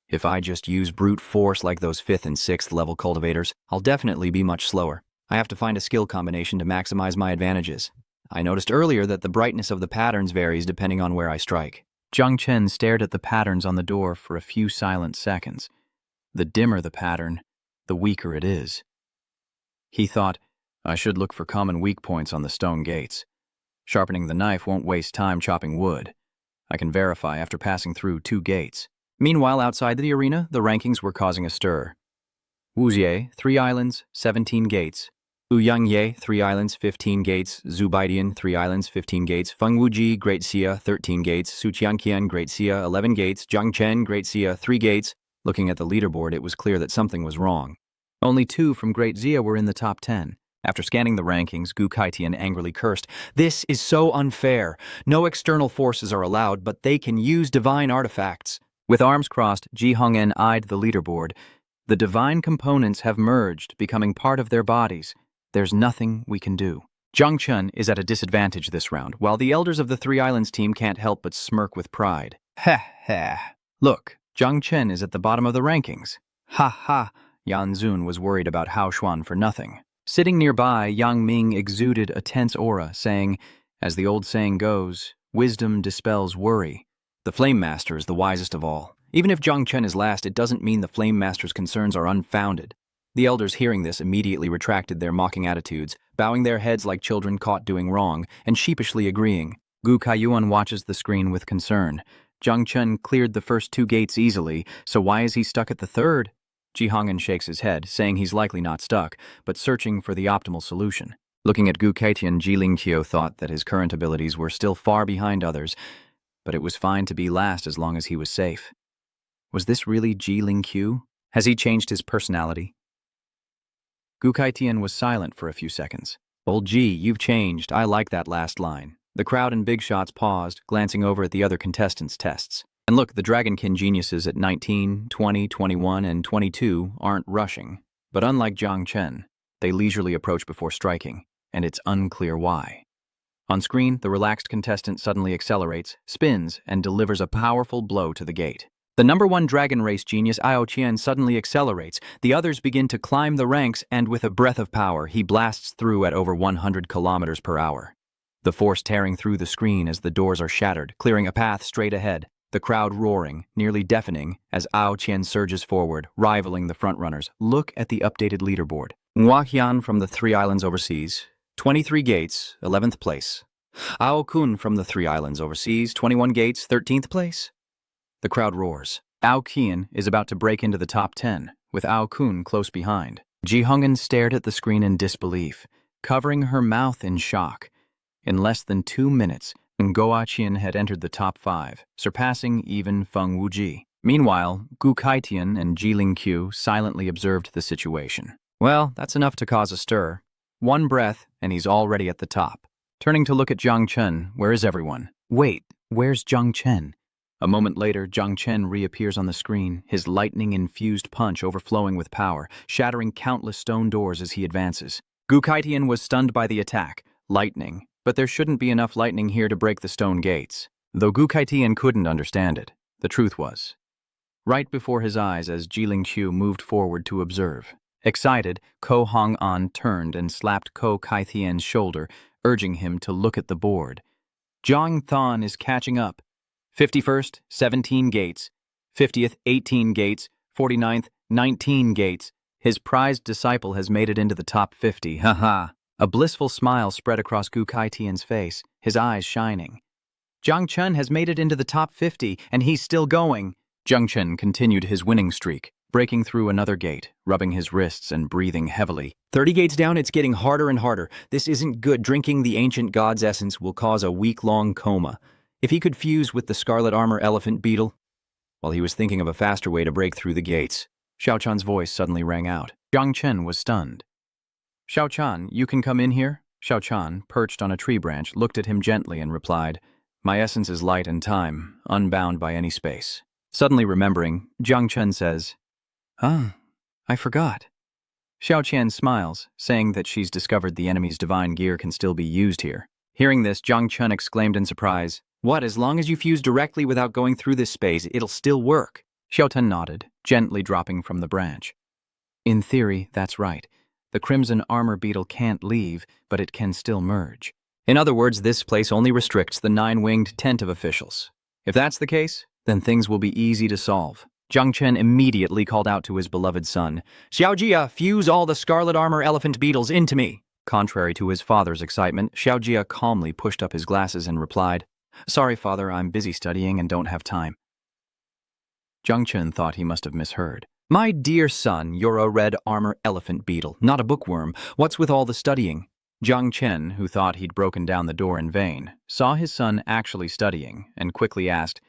If I just use brute force like those 5th and 6th level cultivators, I'll definitely be much slower. I have to find a skill combination to maximize my advantages. I noticed earlier that the brightness of the patterns varies depending on where I strike. Jung Chen stared at the patterns on the door for a few silent seconds. The dimmer the pattern, the weaker it is. He thought, I should look for common weak points on the stone gates. Sharpening the knife won't waste time chopping wood. I can verify after passing through 2 gates. Meanwhile, outside the arena, the rankings were causing a stir. Wuxie, 3 islands, 17 gates. Ouyangye, 3 islands, 15 gates. Zubaidian, 3 islands, 15 gates. Fengwuji, Great Xia, 13 gates. Suqianqian, Great Xia, 11 gates. Jung Chen, Great Xia, 3 gates. Looking at the leaderboard, it was clear that something was wrong. Only 2 from Great Xia were in the top 10. After scanning the rankings, Gu Kaitian angrily cursed, "This is so unfair. No external forces are allowed, but they can use divine artifacts." With arms crossed, Ji Hong'an eyed the leaderboard. The divine components have merged, becoming part of their bodies. There's nothing we can do. Jung Chen is at a disadvantage this round, while the elders of the 3 islands team can't help but smirk with pride. Ha ha. Look, Jung Chen is at the bottom of the rankings. Ha ha. Yan Zun was worried about Hao Xuan for nothing. Sitting nearby, Yang Ming exuded a tense aura, saying, as the old saying goes, wisdom dispels worry. The Flame Master is the wisest of all. Even if Jung Chen is last, it doesn't mean the Flame Master's concerns are unfounded. The elders hearing this immediately retracted their mocking attitudes, bowing their heads like children caught doing wrong, and sheepishly agreeing. Gu Kaiyuan watches the screen with concern. Jung Chen cleared the first 2 gates easily, so why is he stuck at the 3rd? Ji Hong'an shakes his head, saying he's likely not stuck, but searching for the optimal solution. Looking at Gu Kaitian, Ji Lingqiu thought that his current abilities were still far behind others. but it was fine to be last as long as he was safe. Was this really Ji Ling-Q? Has he changed his personality? Gu Kaitian was silent for a few seconds. Old G, you've changed. I like that last line. The crowd in big shots paused, glancing over at the other contestants' tests. And look, the Dragonkin geniuses at 19, 20, 21, and 22 aren't rushing. But unlike Jung Chen, they leisurely approach before striking, and it's unclear why. On screen, the relaxed contestant suddenly accelerates, spins, and delivers a powerful blow to the gate. The #1 dragon race genius Ao Qian suddenly accelerates, the others begin to climb the ranks, and with a breath of power, he blasts through at over 100 kilometers per hour. The force tearing through the screen as the doors are shattered, clearing a path straight ahead, the crowd roaring, nearly deafening, as Ao Qian surges forward, rivaling the frontrunners. Look at the updated leaderboard. Nguaqian from the 3 islands overseas, 23 gates, 11th place. Ao Kun from the 3 islands overseas, 21 gates, 13th place. The crowd roars. Ao Qian is about to break into the top 10, with Ao Kun close behind. Ji Hong'an stared at the screen in disbelief, covering her mouth in shock. In less than 2 minutes, Ngoa Qian had entered the top 5, surpassing even Feng Wuji. Meanwhile, Gu Kaitian and Ji Ling-Q silently observed the situation. Well, that's enough to cause a stir. One breath, and he's already at the top. Turning to look at Jung Chen, where is everyone? Wait, where's Jung Chen? A moment later, Jung Chen reappears on the screen, his lightning-infused punch overflowing with power, shattering countless stone doors as he advances. Gu Kaitian was stunned by the attack. Lightning. But there shouldn't be enough lightning here to break the stone gates. Though Gu Kaitian couldn't understand it, the truth was. Right before his eyes as Ji Ling-Q moved forward to observe. Excited, Ko Hong-an turned and slapped Ko Kaitian's shoulder, urging him to look at the board. Zhang Than is catching up. 51st, 17 gates. 50th, 18 gates. 49th, 19 gates. His prized disciple has made it into the top 50. Haha. A blissful smile spread across Gu Kaitian's face, his eyes shining. Jung Chen has made it into the top 50, and he's still going. Jung Chen continued his winning streak, breaking through another gate, rubbing his wrists and breathing heavily. 30 gates down, it's getting harder and harder. This isn't good. Drinking the ancient god's essence will cause a week-long coma. If he could fuse with the scarlet armor elephant beetle. While he was thinking of a faster way to break through the gates, Xiao Chan's voice suddenly rang out. Jung Chen was stunned. Xiao Chan, you can come in here? Xiao Chan, perched on a tree branch, looked at him gently and replied, My essence is light and time, unbound by any space. Suddenly remembering, Jung Chen says, I forgot. Xiao Qian smiles, saying that she's discovered the enemy's divine gear can still be used here. Hearing this, Jung Chen exclaimed in surprise, What, as long as you fuse directly without going through this space, it'll still work? Xiao Ten nodded, gently dropping from the branch. In theory, that's right. The Crimson Armor Beetle can't leave, but it can still merge. In other words, this place only restricts the 9-winged tent of officials. If that's the case, then things will be easy to solve. Jung Chen immediately called out to his beloved son, Xiaojia, fuse all the scarlet armor elephant beetles into me. Contrary to his father's excitement, Xiaojia calmly pushed up his glasses and replied, Sorry, father, I'm busy studying and don't have time. Jung Chen thought he must have misheard. My dear son, you're a red armor elephant beetle, not a bookworm. What's with all the studying? Jung Chen, who thought he'd broken down the door in vain, saw his son actually studying and quickly asked,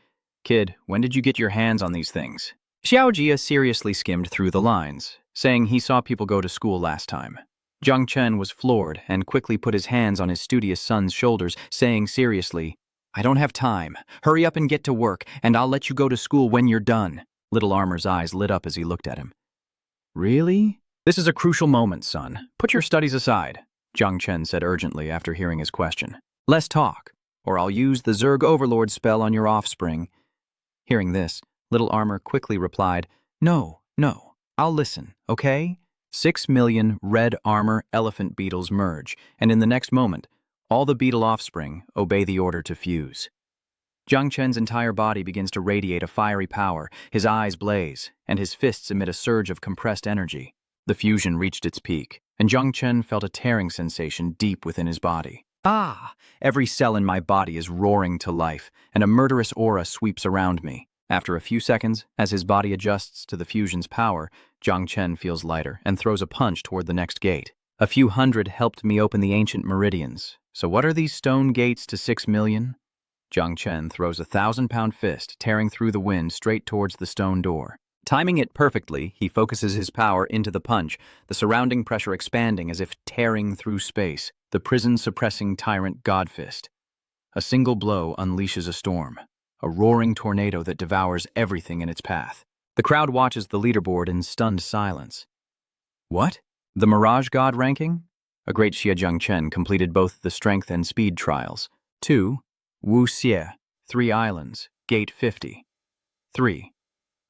Kid, when did you get your hands on these things? Xiaojia seriously skimmed through the lines, saying he saw people go to school last time. Jung Chen was floored and quickly put his hands on his studious son's shoulders, saying seriously, I don't have time. Hurry up and get to work, and I'll let you go to school when you're done. Little Armor's eyes lit up as he looked at him. Really? This is a crucial moment, son. Put your studies aside, Jung Chen said urgently after hearing his question. Less talk, or I'll use the Zerg Overlord spell on your offspring. Hearing this, Little Armor quickly replied, No, I'll listen, okay? 6 million red armor elephant beetles merge, and in the next moment, all the beetle offspring obey the order to fuse. Jung Chen's entire body begins to radiate a fiery power, his eyes blaze, and his fists emit a surge of compressed energy. The fusion reached its peak, and Jung Chen felt a tearing sensation deep within his body. Every cell in my body is roaring to life, and a murderous aura sweeps around me. After a few seconds, as his body adjusts to the fusion's power, Jung Chen feels lighter and throws a punch toward the next gate. A few hundred helped me open the ancient meridians. So what are these stone gates to 6 million? Jung Chen throws a 1,000-pound fist, tearing through the wind straight towards the stone door. Timing it perfectly, he focuses his power into the punch, the surrounding pressure expanding as if tearing through space, the prison-suppressing tyrant Godfist. A single blow unleashes a storm, a roaring tornado that devours everything in its path. The crowd watches the leaderboard in stunned silence. What? The Mirage God ranking? A great Xia Jung Chen completed both the strength and speed trials. 2. Wu Xie, 3 Islands, Gate 50. 3.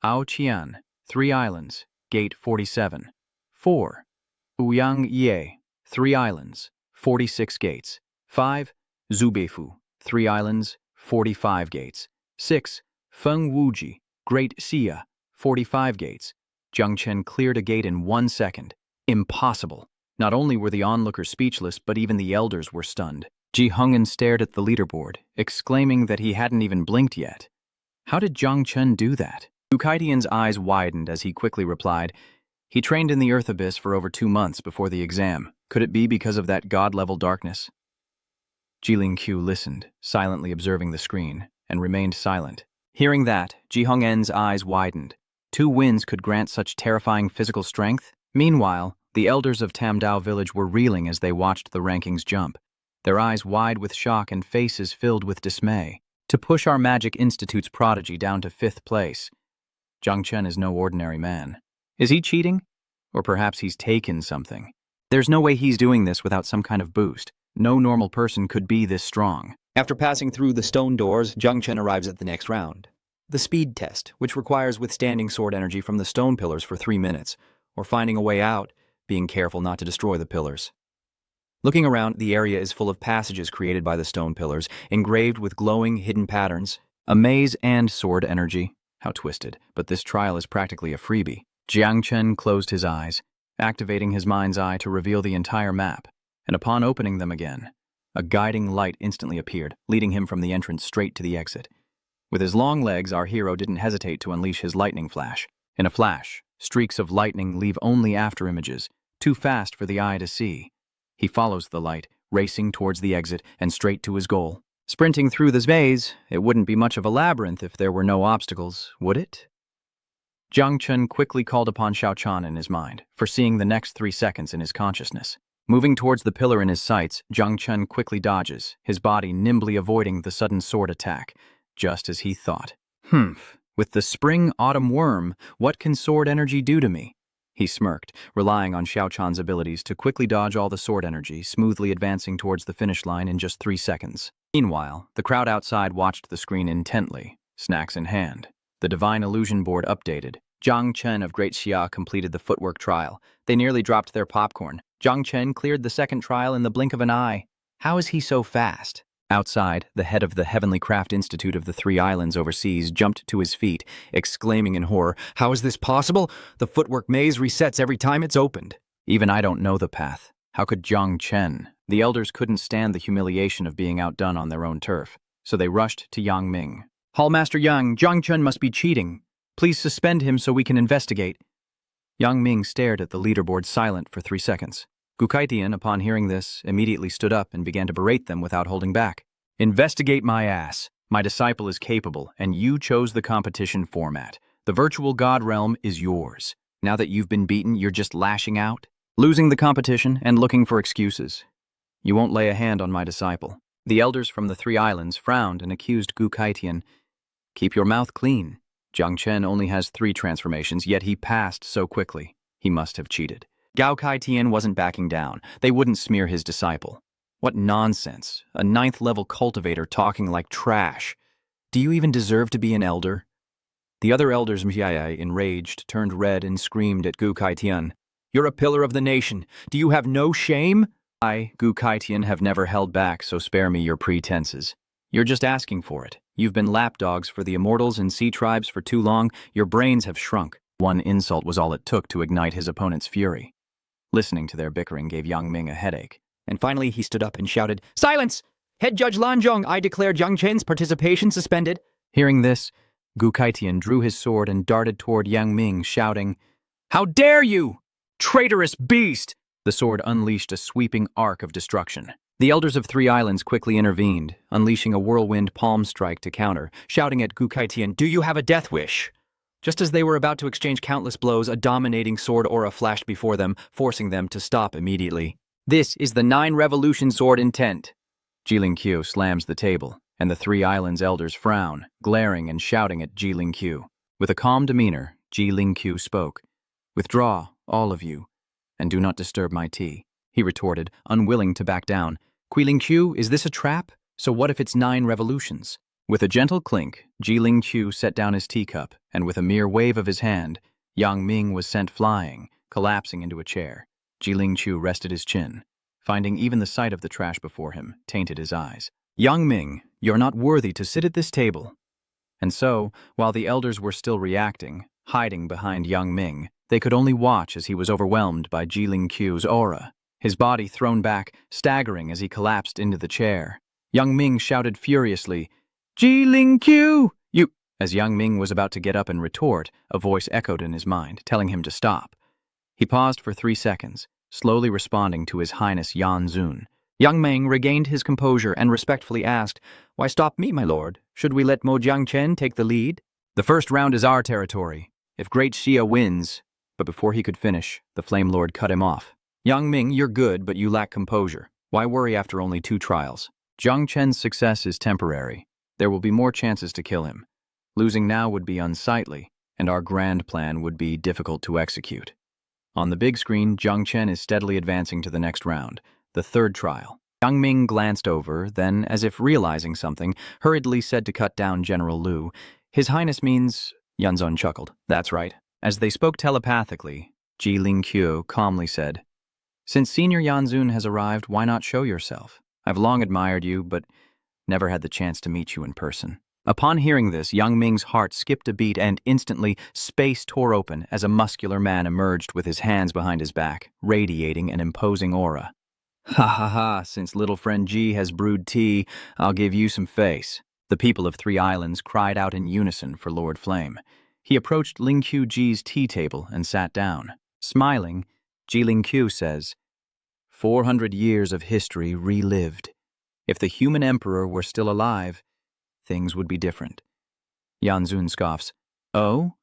Ao Qian, 3 Islands, Gate 47. 4. Ouyang Ye, 3 Islands, 46 gates. 5. Zubeifu, 3 Islands, 45 gates. 6. Feng Wuji, Great Xia, 45 gates. Jung Chen cleared a gate in 1 second. Impossible. Not only were the onlookers speechless, but even the elders were stunned. Ji Hong'an stared at the leaderboard, exclaiming that he hadn't even blinked yet. How did Jung Chen do that? Gukaitian's eyes widened as he quickly replied, "He trained in the Earth Abyss for over 2 months before the exam. Could it be because of that god-level darkness?" Jilin Q listened, silently observing the screen, and remained silent. Hearing that, Ji Hong'an's eyes widened. 2 wins could grant such terrifying physical strength? Meanwhile, the elders of Tamdao village were reeling as they watched the rankings jump, their eyes wide with shock and faces filled with dismay. To push our Magic Institute's prodigy down to 5th place. Jung Chen is no ordinary man. Is he cheating? Or perhaps he's taken something. There's no way he's doing this without some kind of boost. No normal person could be this strong. After passing through the stone doors, Jung Chen arrives at the next round. The speed test, which requires withstanding sword energy from the stone pillars for 3 minutes, or finding a way out, being careful not to destroy the pillars. Looking around, the area is full of passages created by the stone pillars, engraved with glowing, hidden patterns. A maze and sword energy. How twisted, but this trial is practically a freebie. Jiang Chen closed his eyes, activating his mind's eye to reveal the entire map, and upon opening them again, a guiding light instantly appeared, leading him from the entrance straight to the exit. With his long legs, our hero didn't hesitate to unleash his lightning flash. In a flash, streaks of lightning leave only after images, too fast for the eye to see. He follows the light, racing towards the exit and straight to his goal. Sprinting through this maze, it wouldn't be much of a labyrinth if there were no obstacles, would it? Jung Chen quickly called upon Xiao Chan in his mind, foreseeing the next 3 seconds in his consciousness. Moving towards the pillar in his sights, Jung Chen quickly dodges, his body nimbly avoiding the sudden sword attack, just as he thought. With the spring-autumn worm, what can sword energy do to me? He smirked, relying on Xiao Chan's abilities to quickly dodge all the sword energy, smoothly advancing towards the finish line in just 3 seconds. Meanwhile, the crowd outside watched the screen intently, snacks in hand. The Divine Illusion Board updated. Jung Chen of Great Xia completed the footwork trial. They nearly dropped their popcorn. Jung Chen cleared the second trial in the blink of an eye. How is he so fast? Outside, the head of the Heavenly Craft Institute of the 3 Islands overseas jumped to his feet, exclaiming in horror, "How is this possible? The footwork maze resets every time it's opened." Even I don't know the path. How could Jung Chen? The elders couldn't stand the humiliation of being outdone on their own turf, so they rushed to Yang Ming. "Hallmaster Yang, Jung Chen must be cheating. Please suspend him so we can investigate." Yang Ming stared at the leaderboard silent for 3 seconds. Gukaitian, upon hearing this, immediately stood up and began to berate them without holding back. "Investigate my ass. My disciple is capable, and you chose the competition format. The virtual god realm is yours. Now that you've been beaten, you're just lashing out, losing the competition and looking for excuses. You won't lay a hand on my disciple." The elders from the 3 Islands frowned and accused Gukaitian. "Keep your mouth clean. Jung Chen only has 3 transformations, yet he passed so quickly. He must have cheated." Gao Kai Tian wasn't backing down. They wouldn't smear his disciple. What nonsense. A 9th-level cultivator talking like trash. Do you even deserve to be an elder? The other elders, Mjiai, enraged, turned red and screamed at Gu Kai Tian. "You're a pillar of the nation. Do you have no shame?" "I, Gu Kai Tian, have never held back, so spare me your pretenses. You're just asking for it. You've been lapdogs for the immortals and sea tribes for too long. Your brains have shrunk." One insult was all it took to ignite his opponent's fury. Listening to their bickering gave Yang Ming a headache. And finally he stood up and shouted, "Silence! Head Judge Lanzhong, I declare Jung Chen's participation suspended." Hearing this, Gu Kaitian drew his sword and darted toward Yang Ming, shouting, "How dare you! Traitorous beast!" The sword unleashed a sweeping arc of destruction. The elders of three islands quickly intervened, unleashing a whirlwind palm strike to counter, shouting at Gu Kaitian, "Do you have a death wish?" Just as they were about to exchange countless blows, a dominating sword aura flashed before them, forcing them to stop immediately. "This is the 9 Revolution sword intent." Jilin-Q slams the table, and the three islands' elders frown, glaring and shouting at Jilin-Q. With a calm demeanor, Jilin-Q spoke. "Withdraw, all of you, and do not disturb my tea," he retorted, unwilling to back down. "Qilin-Q, is this a trap? So what if it's 9 revolutions?" With a gentle clink, Jilin-Q set down his teacup, and with a mere wave of his hand, Yang Ming was sent flying, collapsing into a chair. Jilin-Q rested his chin, finding even the sight of the trash before him tainted his eyes. "Yang Ming, you're not worthy to sit at this table." And so, while the elders were still reacting, hiding behind Yang Ming, they could only watch as he was overwhelmed by Jilin-Q's aura, his body thrown back, staggering as he collapsed into the chair. Yang Ming shouted furiously, "Jilin-Q, you—" As Yang Ming was about to get up and retort, a voice echoed in his mind, telling him to stop. He paused for 3 seconds, slowly responding to His Highness Yan Zun. Yang Ming regained his composure and respectfully asked, "Why stop me, my lord? Should we let Jung Chen take the lead?" "The first round is our territory. If Great Shiao wins—" But before he could finish, the Flame Lord cut him off. "Yang Ming, you're good, but you lack composure. Why worry after only 2 trials? Jung Chen's success is temporary. There will be more chances to kill him. Losing now would be unsightly, and our grand plan would be difficult to execute." On the big screen, Jung Chen is steadily advancing to the next round, the 3rd trial. Yang Ming glanced over, then, as if realizing something, hurriedly said to cut down General Liu, "His Highness means—" Yanzun chuckled. "That's right." As they spoke telepathically, Jilin-Q calmly said, "Since Senior Yanzun has arrived, why not show yourself? I've long admired you, but never had the chance to meet you in person." Upon hearing this, Yang Ming's heart skipped a beat and instantly space tore open as a muscular man emerged with his hands behind his back, radiating an imposing aura. "Ha ha ha, since little friend G has brewed tea, I'll give you some face." The people of 3 islands cried out in unison for Lord Flame. He approached Ling-Q Ji's tea table and sat down. Smiling, Jilin-Q says, 400 years of history relived. If the human emperor were still alive, things would be different." Yanzun scoffs, "Oh?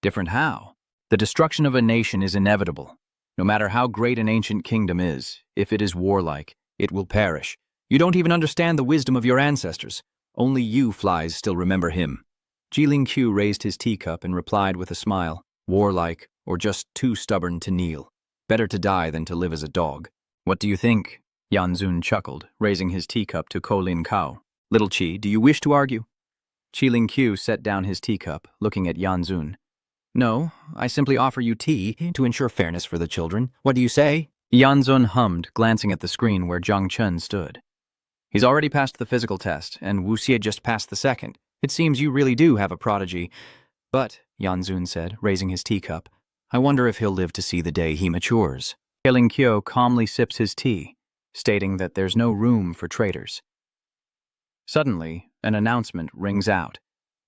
Different how?" "The destruction of a nation is inevitable. No matter how great an ancient kingdom is, if it is warlike, it will perish. You don't even understand the wisdom of your ancestors. Only you flies still remember him." Jilin-Q raised his teacup and replied with a smile, "Warlike, or just too stubborn to kneel. Better to die than to live as a dog." "What do you think?" Yanzun chuckled, raising his teacup to Kolin Kao. "Little Qi, do you wish to argue?" Jilin-Q set down his teacup, looking at Yanzun. "No, I simply offer you tea to ensure fairness for the children. What do you say?" Yanzun hummed, glancing at the screen where Jung Chen stood. "He's already passed the physical test, and Wu Xie just passed the second. It seems you really do have a prodigy. But," Yanzun said, raising his teacup, "I wonder if he'll live to see the day he matures." Jilin-Q calmly sips his tea, stating that there's no room for traitors. Suddenly, an announcement rings out.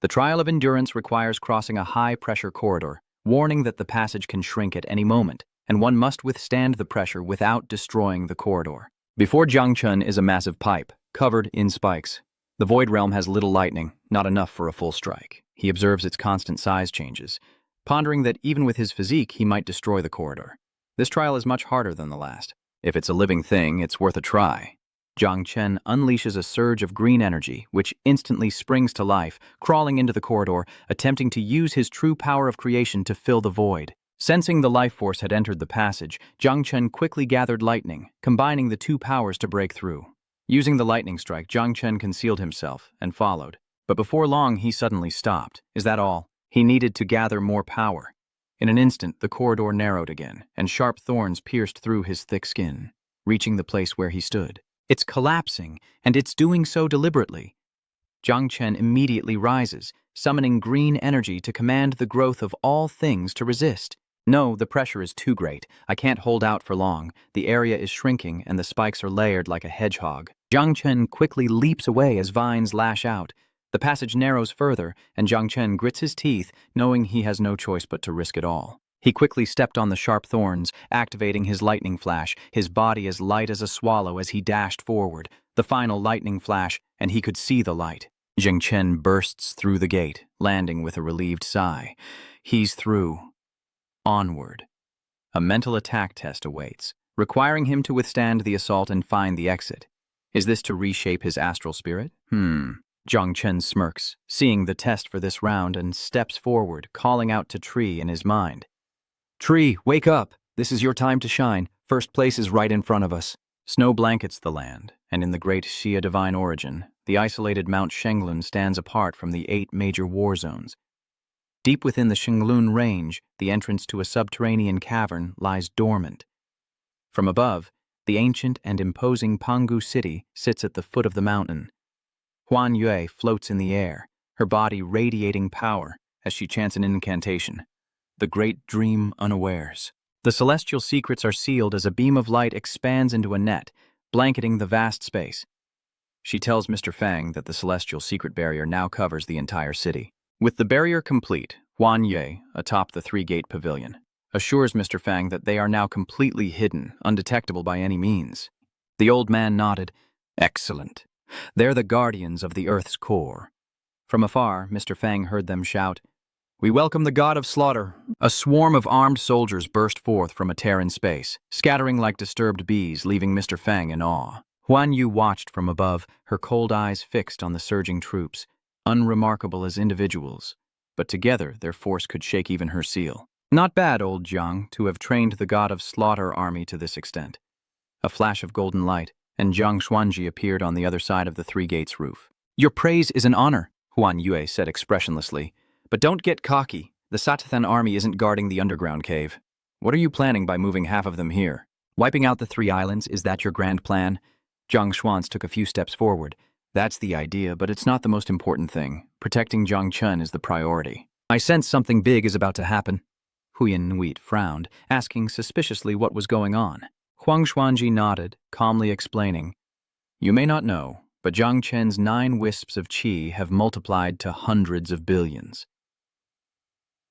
The trial of endurance requires crossing a high-pressure corridor, warning that the passage can shrink at any moment, and one must withstand the pressure without destroying the corridor. Before Jung Chen is a massive pipe, covered in spikes. The Void Realm has little lightning, not enough for a full strike. He observes its constant size changes, pondering that even with his physique, he might destroy the corridor. This trial is much harder than the last. If it's a living thing, it's worth a try. Jung Chen unleashes a surge of green energy, which instantly springs to life, crawling into the corridor, attempting to use his true power of creation to fill the void. Sensing the life force had entered the passage, Jung Chen quickly gathered lightning, combining the 2 powers to break through. Using the lightning strike, Jung Chen concealed himself and followed. But before long, he suddenly stopped. Is that all? He needed to gather more power. In an instant, the corridor narrowed again, and sharp thorns pierced through his thick skin, reaching the place where he stood. It's collapsing, and it's doing so deliberately. Jung Chen immediately rises, summoning green energy to command the growth of all things to resist. "No, the pressure is too great. I can't hold out for long. The area is shrinking, and the spikes are layered like a hedgehog." Jung Chen quickly leaps away as vines lash out. The passage narrows further, and Jung Chen grits his teeth, knowing he has no choice but to risk it all. He quickly stepped on the sharp thorns, activating his lightning flash, his body as light as a swallow as he dashed forward. The final lightning flash, and he could see the light. Jung Chen bursts through the gate, landing with a relieved sigh. He's through. Onward. A mental attack test awaits, requiring him to withstand the assault and find the exit. Is this to reshape his astral spirit? Jung Chen smirks, seeing the test for this round, and steps forward, calling out to Tree in his mind. Tree, wake up. This is your time to shine. First place is right in front of us. Snow blankets the land, and in the great Xia divine origin, the isolated Mount Shenglun stands apart from the 8 major war zones. Deep within the Shenglun range, the entrance to a subterranean cavern lies dormant. From above, the ancient and imposing Pangu city sits at the foot of the mountain. Huan Yue floats in the air, her body radiating power as she chants an incantation. The great dream unawares. The celestial secrets are sealed as a beam of light expands into a net, blanketing the vast space. She tells Mr. Fang that the celestial secret barrier now covers the entire city. With the barrier complete, Huan Yue, atop the 3-gate pavilion, assures Mr. Fang that they are now completely hidden, undetectable by any means. The old man nodded. Excellent. They're the guardians of the Earth's core. From afar, Mr. Fang heard them shout, "We welcome the god of slaughter." A swarm of armed soldiers burst forth from a tear in space, scattering like disturbed bees, leaving Mr. Fang in awe. Huan Yu watched from above, her cold eyes fixed on the surging troops, unremarkable as individuals, but together their force could shake even her seal. Not bad, old Jiang, to have trained the god of slaughter army to this extent. A flash of golden light, and Jiang Xuanji appeared on the other side of the 3-gates roof. "Your praise is an honor," Huan Yue said expressionlessly. "But don't get cocky. The Satathan army isn't guarding the underground cave. What are you planning by moving half of them here? Wiping out the 3 islands, is that your grand plan?" Zhang Xuanz took a few steps forward. "That's the idea, but it's not the most important thing. Protecting Jung Chen is the priority. I sense something big is about to happen." Huyan Nguyen frowned, asking suspiciously what was going on. Huang Xuanji nodded, calmly explaining, "You may not know, but Zhang Chen's 9 wisps of qi have multiplied to hundreds of billions."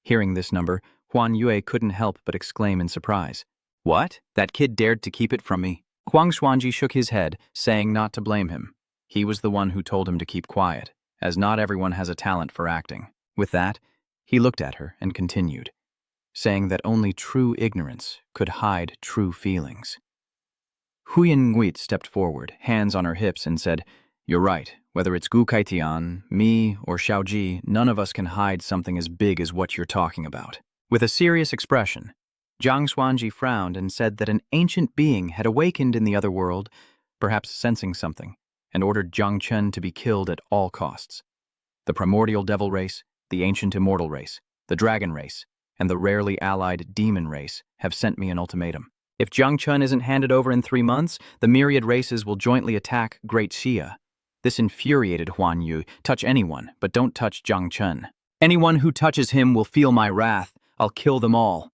Hearing this number, Huan Yue couldn't help but exclaim in surprise. "What? That kid dared to keep it from me?" Huang Xuanji shook his head, saying not to blame him. He was the one who told him to keep quiet, as not everyone has a talent for acting. With that, he looked at her and continued, saying that only true ignorance could hide true feelings. Huyan Nguyen stepped forward, hands on her hips, and said, "You're right. Whether it's Gu Kaitian, me, or Xiaoji, none of us can hide something as big as what you're talking about." With a serious expression, Zhang Xuanji frowned and said that an ancient being had awakened in the other world, perhaps sensing something, and ordered Zhang Chen to be killed at all costs. The primordial devil race, the ancient immortal race, the dragon race, and the rarely allied demon race have sent me an ultimatum. If Zhang Chen isn't handed over in 3 months, the myriad races will jointly attack Great Xia. This infuriated Huan Yu. "Touch anyone, but don't touch Zhang Chen. Anyone who touches him will feel my wrath. I'll kill them all."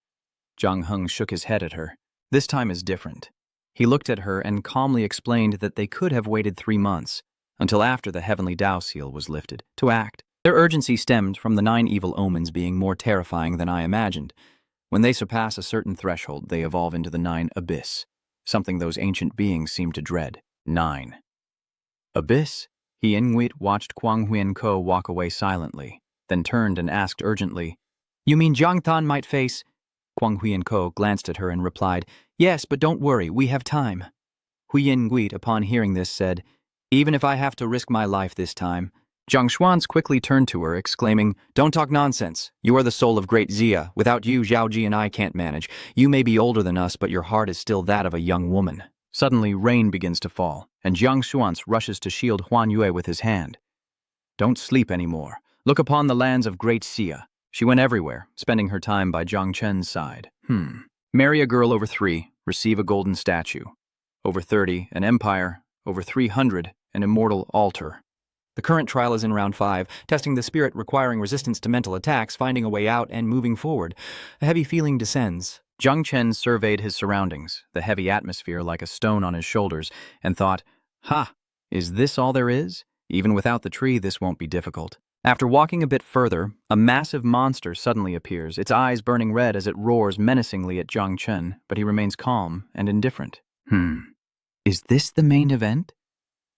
Zhang Heng shook his head at her. This time is different. He looked at her and calmly explained that they could have waited 3 months, until after the heavenly Dao seal was lifted, to act. Their urgency stemmed from the 9 evil omens being more terrifying than I imagined. When they surpass a certain threshold, they evolve into the 9 abyss, something those ancient beings seem to dread. 9. Abyss? He Inuit watched Kwang Huyen Ko walk away silently, then turned and asked urgently, "You mean Zhang Tan might face—" Kwang Huyen Ko glanced at her and replied, "Yes, but don't worry, we have time." Huyen Nguyen, upon hearing this, said, "Even if I have to risk my life this time." Zhang Xuanz quickly turned to her, exclaiming, "Don't talk nonsense. You are the soul of Great Xia. Without you, Zhaoji and I can't manage. You may be older than us, but your heart is still that of a young woman." Suddenly, rain begins to fall, and Zhang Xuanz rushes to shield Huan Yue with his hand. "Don't sleep anymore. Look upon the lands of Great Xia." She went everywhere, spending her time by Zhang Chen's side. Marry a girl over 3, receive a golden statue. Over 30, an empire. Over 300, an immortal altar. The current trial is in round 5, testing the spirit requiring resistance to mental attacks, finding a way out, and moving forward. A heavy feeling descends. Zhang Chen surveyed his surroundings, the heavy atmosphere like a stone on his shoulders, and thought, "Ha! Is this all there is? Even without the tree, this won't be difficult." After walking a bit further, a massive monster suddenly appears, its eyes burning red as it roars menacingly at Jung Chen, but he remains calm and indifferent. Is this the main event?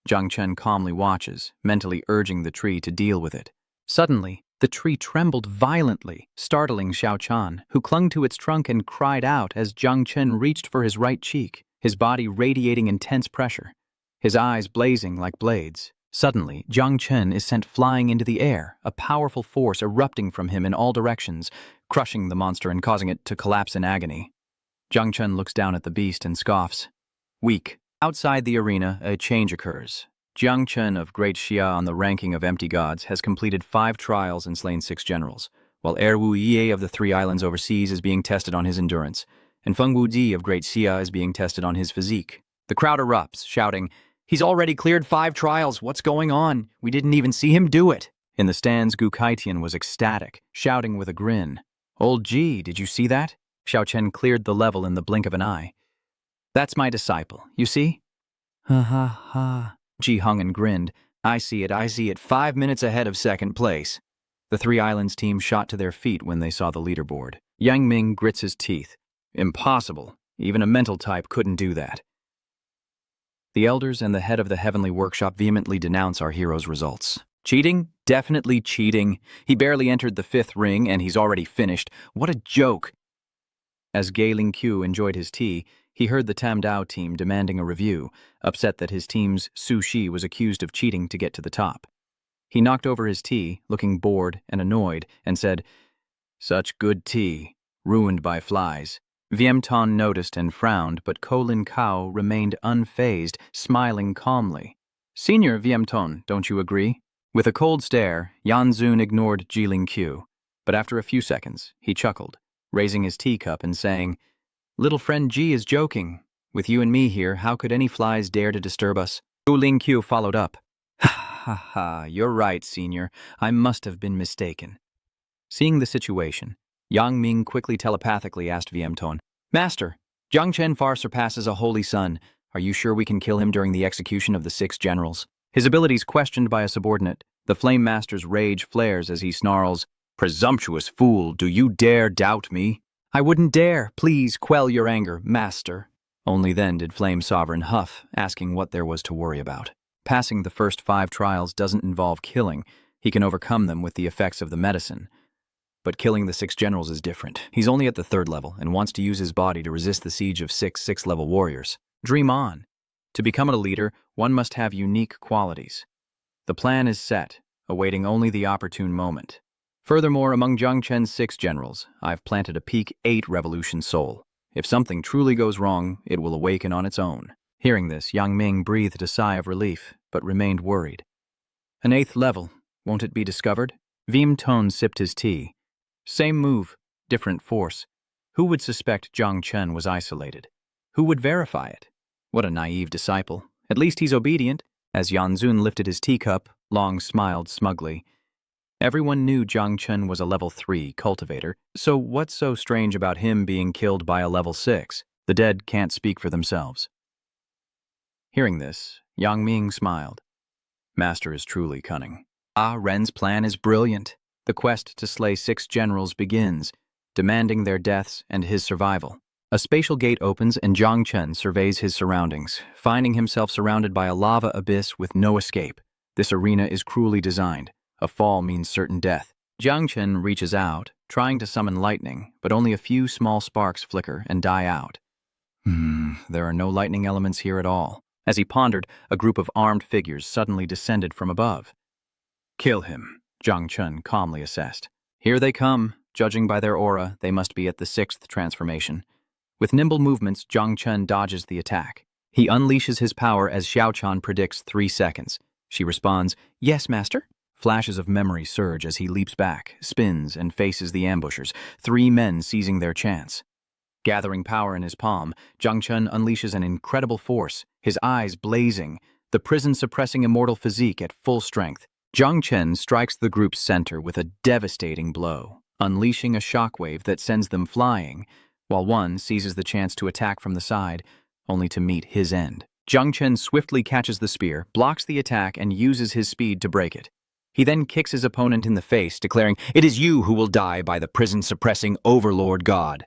Jung Chen calmly watches, mentally urging the tree to deal with it. Suddenly, the tree trembled violently, startling Xiao Chan, who clung to its trunk and cried out as Jung Chen reached for his right cheek, his body radiating intense pressure, his eyes blazing like blades. Suddenly, Jung Chen is sent flying into the air, a powerful force erupting from him in all directions, crushing the monster and causing it to collapse in agony. Jung Chen looks down at the beast and scoffs. Weak. Outside the arena, a change occurs. Jung Chen of Great Shiao on the ranking of empty gods has completed 5 trials and slain 6 generals, while Wu Ye of the 3 islands overseas is being tested on his endurance, and Feng Wuji of Great Xia is being tested on his physique. The crowd erupts, shouting, "He's already cleared 5 trials, what's going on? We didn't even see him do it." In the stands, Gu Kaitian was ecstatic, shouting with a grin. "Old G, did you see that?" Xiao Chen cleared the level in the blink of an eye. "That's my disciple, you see?" "Ha ha ha." Ji hung and grinned. I see it, 5 minutes ahead of second place." The 3 islands team shot to their feet when they saw the leaderboard. Yang Ming grits his teeth. Impossible. Even a mental type couldn't do that. The elders and the head of the Heavenly Workshop vehemently denounce our hero's results. Cheating? Definitely cheating. He barely entered the 5th ring and he's already finished. What a joke. As Gei Lingqiu enjoyed his tea, he heard the Tam Dao team demanding a review, upset that his team's Su Shi was accused of cheating to get to the top. He knocked over his tea, looking bored and annoyed, and said, "Such good tea, ruined by flies." Viem Ton noticed and frowned, but Ko Lin Kao remained unfazed, smiling calmly. "Senior Viem Ton, don't you agree?" With a cold stare, Yan Zun ignored Ji Lingqiu, but after a few seconds, he chuckled, raising his teacup and saying, "Little friend Ji is joking. With you and me here, how could any flies dare to disturb us?" Gu Lingqiu followed up. "Ha ha ha, you're right, senior. I must have been mistaken." Seeing the situation, Yang Ming quickly telepathically asked Viem Ton, "Master, Jung Chen far surpasses a holy sun. Are you sure we can kill him during the execution of the 6 generals?" His abilities questioned by a subordinate, the Flame Master's rage flares as he snarls, "Presumptuous fool, do you dare doubt me?" "I wouldn't dare. Please quell your anger, Master." Only then did Flame Sovereign huff, asking what there was to worry about. Passing the first 5 trials doesn't involve killing. He can overcome them with the effects of the medicine. But killing the 6 generals is different. He's only at the 3rd level and wants to use his body to resist the siege of 6 6th-level warriors. Dream on. To become a leader, one must have unique qualities. The plan is set, awaiting only the opportune moment. Furthermore, among Jung Chen's 6 generals, I've planted a peak 8 revolution soul. If something truly goes wrong, it will awaken on its own. Hearing this, Yang Ming breathed a sigh of relief, but remained worried. An 8th level, won't it be discovered? Viem Ton sipped his tea. Same move, different force. Who would suspect Jung Chen was isolated? Who would verify it? What a naive disciple. At least he's obedient. As Yan Zun lifted his teacup, Long smiled smugly. Everyone knew Jung Chen was a level 3 cultivator, so what's so strange about him being killed by a level 6? The dead can't speak for themselves. Hearing this, Yang Ming smiled. Master is truly cunning. Ah Ren's plan is brilliant. The quest to slay 6 generals begins, demanding their deaths and his survival. A spatial gate opens and Jung Chen surveys his surroundings, finding himself surrounded by a lava abyss with no escape. This arena is cruelly designed. A fall means certain death. Jung Chen reaches out, trying to summon lightning, but only a few small sparks flicker and die out. There are no lightning elements here at all. As he pondered, a group of armed figures suddenly descended from above. "Kill him," Jung Chen calmly assessed. "Here they come. Judging by their aura, they must be at the 6th transformation." With nimble movements, Jung Chen dodges the attack. He unleashes his power as Xiao Chan predicts 3 seconds. She responds, "Yes, Master." Flashes of memory surge as he leaps back, spins, and faces the ambushers, 3 men seizing their chance. Gathering power in his palm, Jung Chen unleashes an incredible force, his eyes blazing, the prison-suppressing immortal physique at full strength. Jung Chen strikes the group's center with a devastating blow, unleashing a shockwave that sends them flying, while one seizes the chance to attack from the side, only to meet his end. Jung Chen swiftly catches the spear, blocks the attack, and uses his speed to break it. He then kicks his opponent in the face, declaring, "It is you who will die by the prison-suppressing overlord god."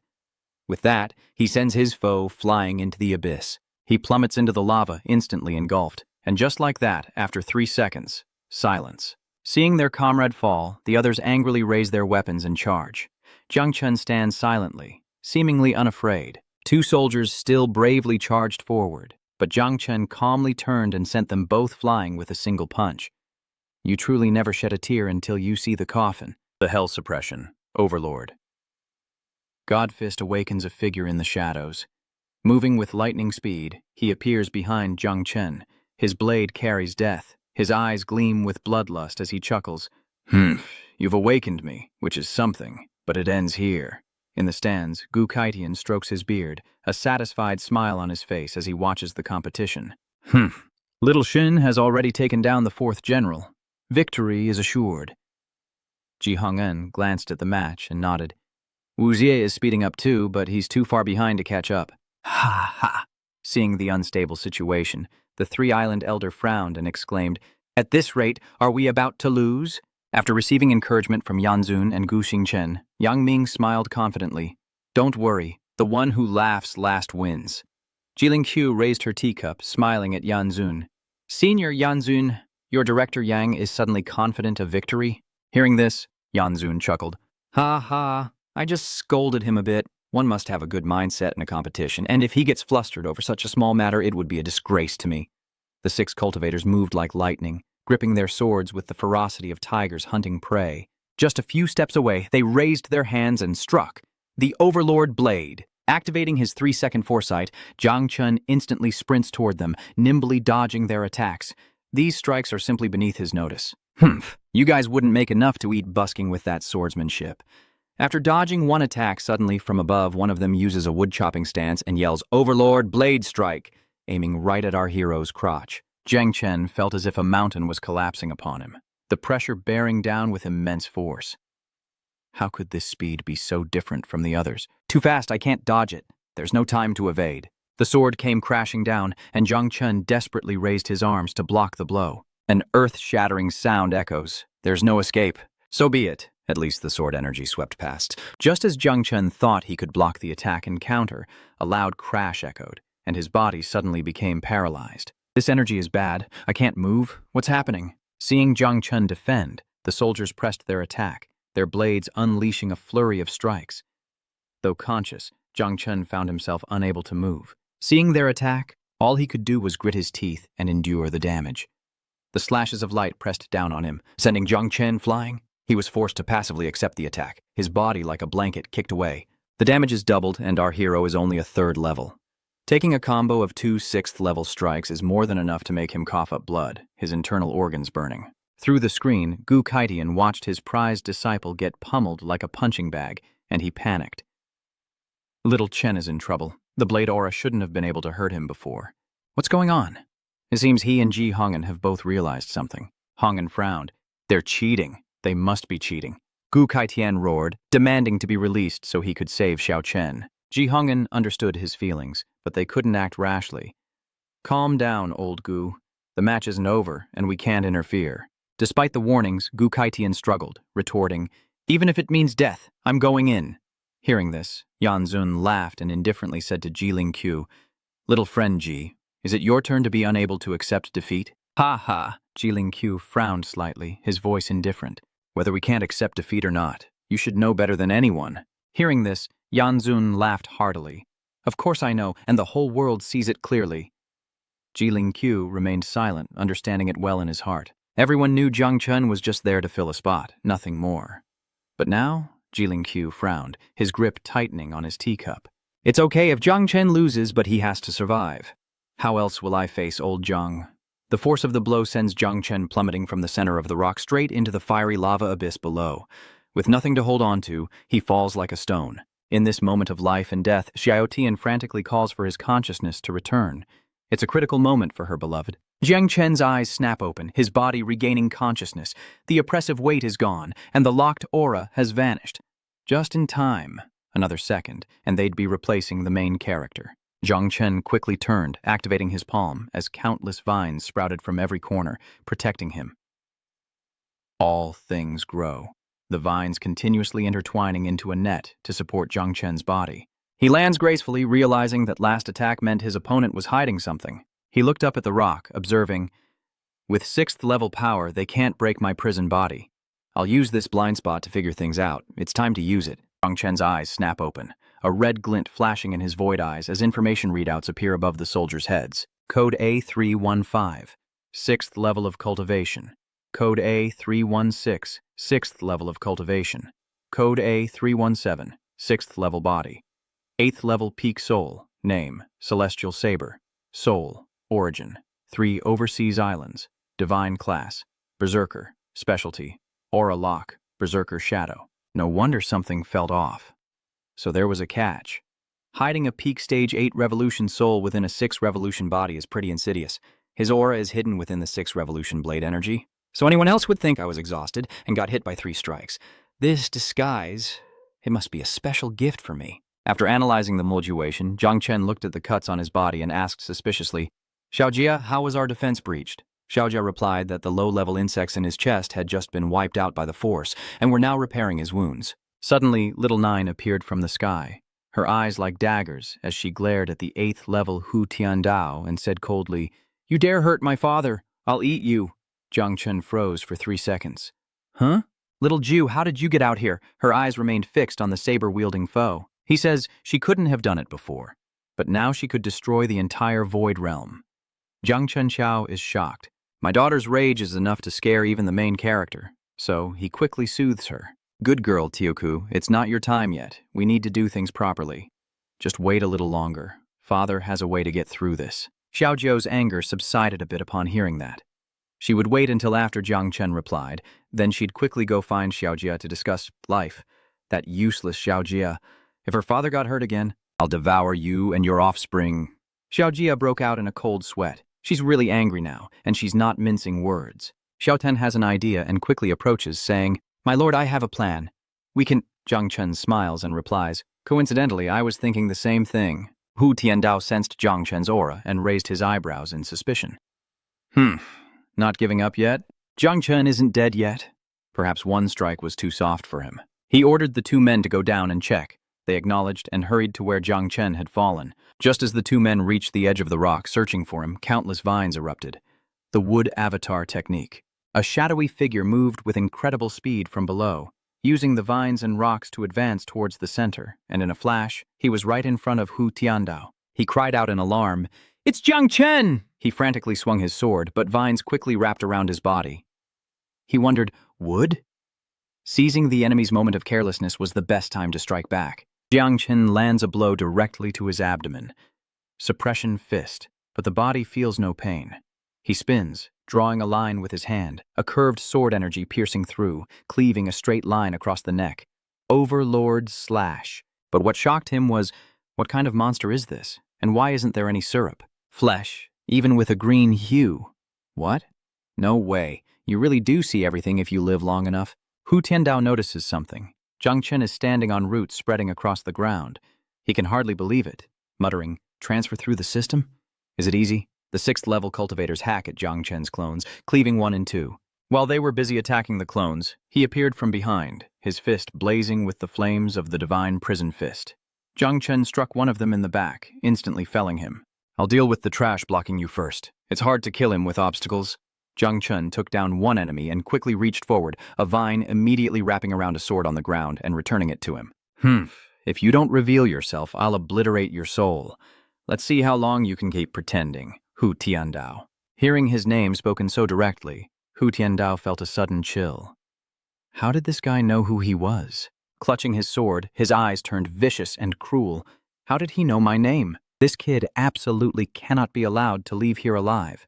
With that, he sends his foe flying into the abyss. He plummets into the lava, instantly engulfed. And just like that, after 3 seconds, silence. Seeing their comrade fall, the others angrily raise their weapons and charge. Jung Chen stands silently, seemingly unafraid. 2 soldiers still bravely charged forward, but Jung Chen calmly turned and sent them both flying with a single punch. You truly never shed a tear until you see the coffin. The Hell Suppression, Overlord. Godfist awakens a figure in the shadows. Moving with lightning speed, he appears behind Jung Chen. His blade carries death. His eyes gleam with bloodlust as he chuckles. You've awakened me, which is something, but it ends here. In the stands, Gu Kaitian strokes his beard, a satisfied smile on his face as he watches the competition. Little Shin has already taken down the 4th general. Victory is assured. Ji Hong'en glanced at the match and nodded. Wu Xie is speeding up too, but he's too far behind to catch up. Ha ha! Seeing the unstable situation, the 3-island elder frowned and exclaimed, "At this rate, are we about to lose?" After receiving encouragement from Yanzun and Gu Xingchen, Yang Ming smiled confidently. "Don't worry, the one who laughs last wins." Jilin Qiu raised her teacup, smiling at Yanzun. "Senior Yanzun, your director Yang is suddenly confident of victory?" Hearing this, Yanzun chuckled. "Ha ha, I just scolded him a bit. One must have a good mindset in a competition, and if he gets flustered over such a small matter, it would be a disgrace to me." The 6 cultivators moved like lightning, gripping their swords with the ferocity of tigers hunting prey. Just a few steps away, they raised their hands and struck. The Overlord Blade. Activating his 3-second foresight, Jung Chen instantly sprints toward them, nimbly dodging their attacks. These strikes are simply beneath his notice. You guys wouldn't make enough to eat busking with that swordsmanship. After dodging one attack, suddenly from above, one of them uses a wood-chopping stance and yells, "Overlord Blade Strike," aiming right at our hero's crotch. Zheng Chen felt as if a mountain was collapsing upon him, the pressure bearing down with immense force. How could this speed be so different from the others? Too fast, I can't dodge it. There's no time to evade. The sword came crashing down, and Zhang Chen desperately raised his arms to block the blow. An earth-shattering sound echoes. There's no escape. So be it. At least the sword energy swept past. Just as Zhang Chen thought he could block the attack and counter, a loud crash echoed, and his body suddenly became paralyzed. This energy is bad. I can't move. What's happening? Seeing Zhang Chen defend, the soldiers pressed their attack, their blades unleashing a flurry of strikes. Though conscious, Zhang Chen found himself unable to move. Seeing their attack, all he could do was grit his teeth and endure the damage. The slashes of light pressed down on him, sending Zhang Chen flying. He was forced to passively accept the attack, his body like a blanket kicked away. The damage is doubled, and our hero is only a 3rd level. Taking a combo of 2 6th-level strikes is more than enough to make him cough up blood, his internal organs burning. Through the screen, Gu Kaitian watched his prized disciple get pummeled like a punching bag, and he panicked. Little Chen is in trouble. The blade aura shouldn't have been able to hurt him before. What's going on? It seems he and Ji Hong'en have both realized something. Hong'en frowned. They're cheating. They must be cheating. Gu Kaitian roared, demanding to be released so he could save Xiao Chen. Ji Hong'en understood his feelings, but they couldn't act rashly. Calm down, old Gu. The match isn't over, and we can't interfere. Despite the warnings, Gu Kaitian struggled, retorting, "Even if it means death, I'm going in." Hearing this, Yanzun laughed and indifferently said to Jilin Qiu, "Little friend Ji, is it your turn to be unable to accept defeat?" "Ha ha," Jilin Qiu frowned slightly, his voice indifferent. "Whether we can't accept defeat or not, you should know better than anyone." Hearing this, Yanzun laughed heartily. "Of course I know, and the whole world sees it clearly." Jilin Qiu remained silent, understanding it well in his heart. Everyone knew Zhang Chen was just there to fill a spot, nothing more. But now, Jilin Qiu frowned, his grip tightening on his teacup. "It's okay if Zhang Chen loses, but he has to survive. How else will I face old Zhang?" The force of the blow sends Zhang Chen plummeting from the center of the rock straight into the fiery lava abyss below. With nothing to hold on to, he falls like a stone. In this moment of life and death, Shiao frantically calls for his consciousness to return. It's a critical moment for her beloved. Zhang Chen's eyes snap open, his body regaining consciousness. The oppressive weight is gone, and the locked aura has vanished. Just in time. Another second, and they'd be replacing the main character. Zhang Chen quickly turned, activating his palm, as countless vines sprouted from every corner, protecting him. All things grow, the vines continuously intertwining into a net to support Jung Chen's body. He lands gracefully, realizing that last attack meant his opponent was hiding something. He looked up at the rock, observing, "With 6th level power, they can't break my prison body. I'll use this blind spot to figure things out. It's time to use it." Jung Chen's eyes snap open, a red glint flashing in his void eyes as information readouts appear above the soldiers' heads. Code A315, 6th level of cultivation. Code A316, 6th level of cultivation. Code A317, 6th level body. 8th level peak soul. Name, Celestial Saber. Soul, origin. 3 overseas islands. Divine class. Berserker. Specialty. Aura lock. Berserker shadow. No wonder something felt off. So there was a catch. Hiding a peak stage 8 revolution soul within a 6 revolution body is pretty insidious. His aura is hidden within the 6 revolution blade energy. So anyone else would think I was exhausted and got hit by 3 strikes. This disguise, it must be a special gift for me. After analyzing the moldation, Jung Chen looked at the cuts on his body and asked suspiciously, "Xiaojia, how was our defense breached?" Xiaojia replied that the low-level insects in his chest had just been wiped out by the force and were now repairing his wounds. Suddenly, Little Nine appeared from the sky, her eyes like daggers as she glared at the 8th level Hu Tiandao and said coldly, "You dare hurt my father, I'll eat you." Jung Chen froze for 3 seconds. "Huh? Little Jew, how did you get out here?" Her eyes remained fixed on the saber-wielding foe. He says she couldn't have done it before, but now she could destroy the entire Void Realm. Jung Chen Xiao is shocked. My daughter's rage is enough to scare even the main character, so he quickly soothes her. "Good girl, Tioku, it's not your time yet. We need to do things properly. Just wait a little longer. Father has a way to get through this." Xiaojiao's anger subsided a bit upon hearing that. She would wait until after Jung Chen replied, then she'd quickly go find Xiaojia to discuss life. That useless Xiaojia. If her father got hurt again, "I'll devour you and your offspring." Xiaojia broke out in a cold sweat. She's really angry now, and she's not mincing words. Xiaoten has an idea and quickly approaches, saying, "My lord, I have a plan. We can—" Jung Chen smiles and replies, "Coincidentally, I was thinking the same thing." Hu Tiandao sensed Jung Chen's aura and raised his eyebrows in suspicion. Not giving up yet? Jung Chen isn't dead yet. Perhaps one strike was too soft for him. He ordered the 2 men to go down and check. They acknowledged and hurried to where Jung Chen had fallen. Just as the 2 men reached the edge of the rock searching for him, countless vines erupted. The wood avatar technique. A shadowy figure moved with incredible speed from below, using the vines and rocks to advance towards the center, and in a flash, he was right in front of Hu Tiandao. He cried out in alarm, "It's Jung Chen!" He frantically swung his sword, but vines quickly wrapped around his body. He wondered, wood? Seizing the enemy's moment of carelessness was the best time to strike back. Jung Chen lands a blow directly to his abdomen. Suppression fist, but the body feels no pain. He spins, drawing a line with his hand, a curved sword energy piercing through, cleaving a straight line across the neck. Overlord slash. But what shocked him was, what kind of monster is this? And why isn't there any syrup? Flesh, even with a green hue. What? No way. You really do see everything if you live long enough. Hu Tiandao notices something. Jung Chen is standing on roots spreading across the ground. He can hardly believe it, muttering, "Transfer through the system? Is it easy?" The 6th level cultivators hack at Jung Chen's clones, cleaving one in 2. While they were busy attacking the clones, he appeared from behind, his fist blazing with the flames of the divine prison fist. Jung Chen struck one of them in the back, instantly felling him. "I'll deal with the trash blocking you first. It's hard to kill him with obstacles." Jung Chen took down one enemy and quickly reached forward, a vine immediately wrapping around a sword on the ground and returning it to him. If you don't reveal yourself, I'll obliterate your soul. Let's see how long you can keep pretending." Hu Tiandao. Hearing his name spoken so directly, Hu Tiandao felt a sudden chill. How did this guy know who he was? Clutching his sword, his eyes turned vicious and cruel. How did he know my name? This kid absolutely cannot be allowed to leave here alive.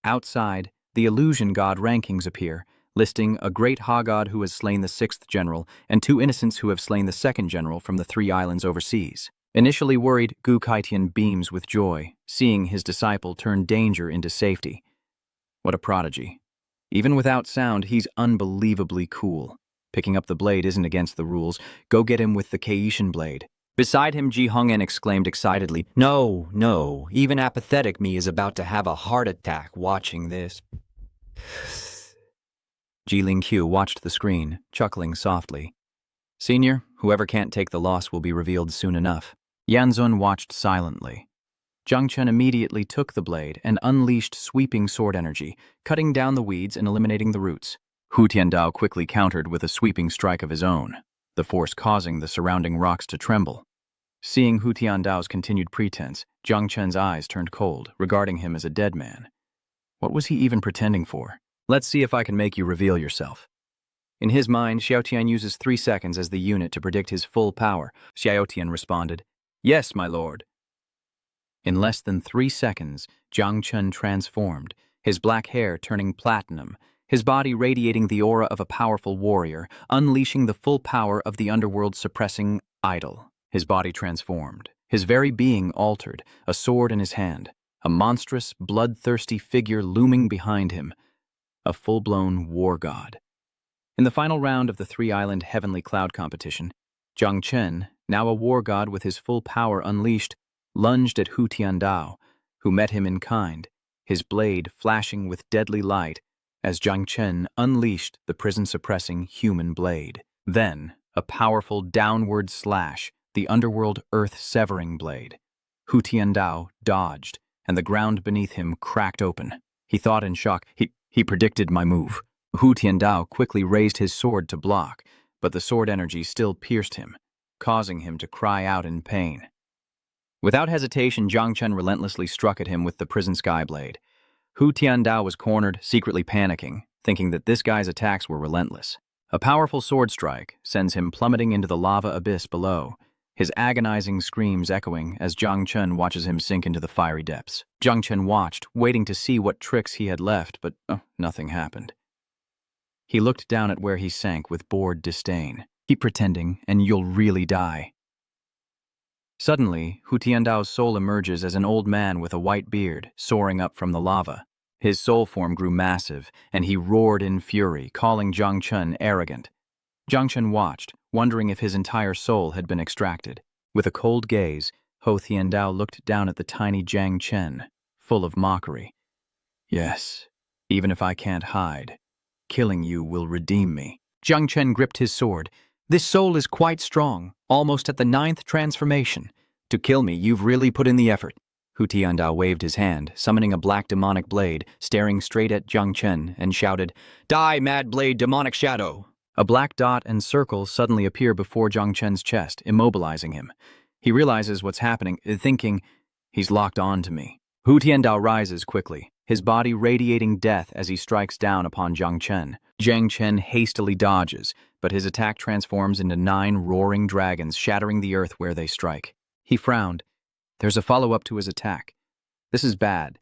Outside, the illusion god rankings appear, listing a great ha-god who has slain the 6th general and 2 innocents who have slain the 2nd general from the 3 islands overseas. Initially worried, Gu Kaitian beams with joy, seeing his disciple turn danger into safety. What a prodigy. Even without sound, he's unbelievably cool. Picking up the blade isn't against the rules. Go get him with the Keishan blade. Beside him, Ji Hongen exclaimed excitedly, No, even apathetic me is about to have a heart attack watching this. Ji Lingqiu watched the screen, chuckling softly. Senior, whoever can't take the loss will be revealed soon enough. Yanzun watched silently. Jung Chen immediately took the blade and unleashed sweeping sword energy, cutting down the weeds and eliminating the roots. Hu Tiandao quickly countered with a sweeping strike of his own, the force causing the surrounding rocks to tremble. Seeing Hu Tiandao's continued pretense, Jung Chen's eyes turned cold, regarding him as a dead man. What was he even pretending for? Let's see if I can make you reveal yourself. In his mind, Xiaotian uses 3 seconds as the unit to predict his full power. Xiaotian responded, "Yes, my lord." In less than 3 seconds, Jung Chen transformed, his black hair turning platinum, his body radiating the aura of a powerful warrior, unleashing the full power of the underworld suppressing idol. His body transformed, his very being altered, a sword in his hand, a monstrous, bloodthirsty figure looming behind him, a full-blown war god. In the final round of the 3-island heavenly cloud competition, Jung Chen, now a war god with his full power unleashed, lunged at Hu Tiandao, who met him in kind, his blade flashing with deadly light as Jung Chen unleashed the prison-suppressing human blade. Then, a powerful downward slash, the underworld earth-severing blade. Hu Tiandao dodged, and the ground beneath him cracked open. He thought in shock, he predicted my move. Hu Tiandao quickly raised his sword to block, but the sword energy still pierced him, causing him to cry out in pain. Without hesitation, Jung Chen relentlessly struck at him with the prison sky blade. Hu Tiandao was cornered, secretly panicking, thinking that this guy's attacks were relentless. A powerful sword strike sends him plummeting into the lava abyss below, his agonizing screams echoing as Jung Chen watches him sink into the fiery depths. Jung Chen watched, waiting to see what tricks he had left, but nothing happened. He looked down at where he sank with bored disdain. Keep pretending, and you'll really die. Suddenly, Hu Tiandao's soul emerges as an old man with a white beard, soaring up from the lava. His soul form grew massive, and he roared in fury, calling Jung Chen arrogant. Jung Chen watched, wondering if his entire soul had been extracted. With a cold gaze, Hu Tiandao looked down at the tiny Jung Chen, full of mockery. Yes, even if I can't hide, killing you will redeem me. Jung Chen gripped his sword. This soul is quite strong, almost at the 9th transformation. To kill me, you've really put in the effort. Hu Tiandao waved his hand, summoning a black demonic blade, staring straight at Jung Chen, and shouted, "Die, mad blade, demonic shadow!" A black dot and circle suddenly appear before Jung Chen's chest, immobilizing him. He realizes what's happening, thinking, he's locked on to me. Hu Tiandao rises quickly, his body radiating death as he strikes down upon Jung Chen. Jung Chen hastily dodges, but his attack transforms into 9 roaring dragons, shattering the earth where they strike. He frowned. There's a follow-up to his attack. This is bad.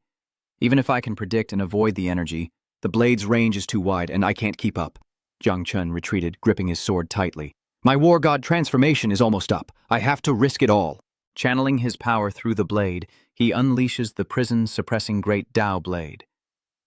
Even if I can predict and avoid the energy, the blade's range is too wide and I can't keep up. Jung Chen retreated, gripping his sword tightly. My war god transformation is almost up. I have to risk it all. Channeling his power through the blade, he unleashes the prison-suppressing great Dao blade.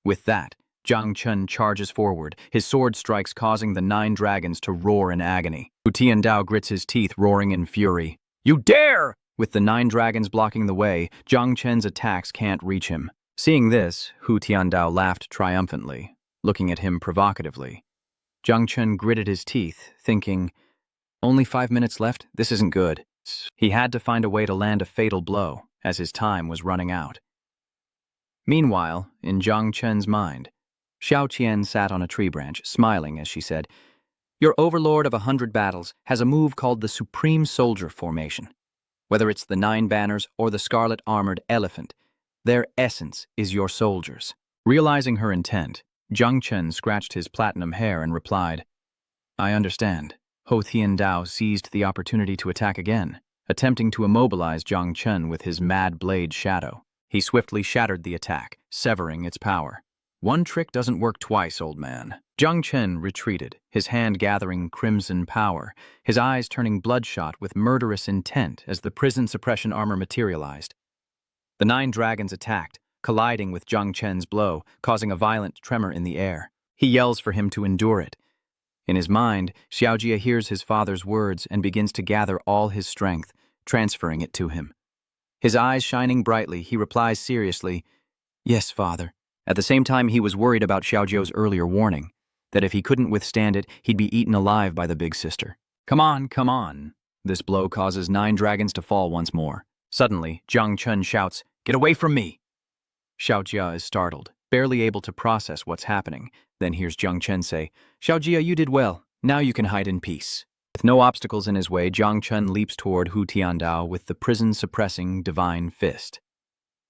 With that, Jung Chen charges forward, his sword strikes causing the 9 dragons to roar in agony. Hu Tiandao grits his teeth, roaring in fury. You dare! With the 9 dragons blocking the way, Jung Chen's attacks can't reach him. Seeing this, Hu Tiandao laughed triumphantly, looking at him provocatively. Jung Chen gritted his teeth, thinking, only 5 minutes left? This isn't good. He had to find a way to land a fatal blow, as his time was running out. Meanwhile, in Jung Chen's mind, Xiaotian sat on a tree branch, smiling as she said, Your overlord of 100 battles has a move called the Supreme Soldier Formation. Whether it's the 9 banners or the scarlet-armored elephant, their essence is your soldiers. Realizing her intent, Jung Chen scratched his platinum hair and replied, I understand. Hu Tiandao seized the opportunity to attack again, attempting to immobilize Jung Chen with his mad blade shadow. He swiftly shattered the attack, severing its power. One trick doesn't work twice, old man. Jung Chen retreated, his hand gathering crimson power, his eyes turning bloodshot with murderous intent as the prison suppression armor materialized. The 9 dragons attacked, colliding with Jung Chen's blow, causing a violent tremor in the air. He yells for him to endure it. In his mind, Xiaojie hears his father's words and begins to gather all his strength, transferring it to him. His eyes shining brightly, he replies seriously, Yes, father. At the same time, he was worried about Xiaojie's earlier warning. that if he couldn't withstand it, he'd be eaten alive by the big sister. Come on, come on. This blow causes 9 dragons to fall once more. Suddenly, Jung Chen shouts, "Get away from me!" Xiaojia is startled, barely able to process what's happening, then hears Jung Chen say, "Xiaojia, you did well. Now you can hide in peace." With no obstacles in his way, Jung Chen leaps toward Hu Tiandao with the prison-suppressing divine fist.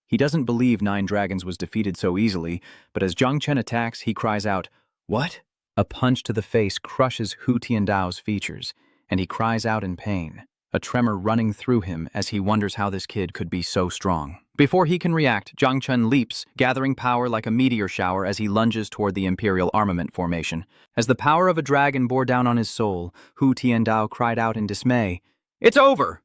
He doesn't believe 9 dragons was defeated so easily, but as Jung Chen attacks, he cries out, "What?" A punch to the face crushes Hu Tiandao's features, and he cries out in pain, a tremor running through him as he wonders how this kid could be so strong. Before he can react, Jung Chen leaps, gathering power like a meteor shower as he lunges toward the Imperial armament formation. As the power of a dragon bore down on his soul, Hu Tiandao cried out in dismay. "It's over!"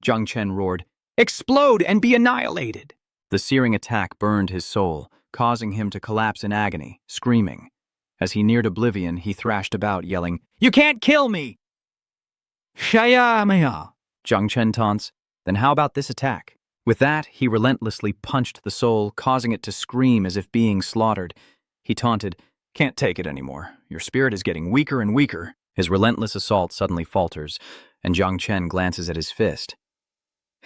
Jung Chen roared. "Explode and be annihilated!" The searing attack burned his soul, causing him to collapse in agony, screaming. As he neared oblivion, he thrashed about, yelling, "You can't kill me!" "Shaya!" Jung Chen taunts. Then how about this attack? With that, he relentlessly punched the soul, causing it to scream as if being slaughtered. He taunted, "Can't take it anymore. Your spirit is getting weaker and weaker." His relentless assault suddenly falters, and Jung Chen glances at his fist.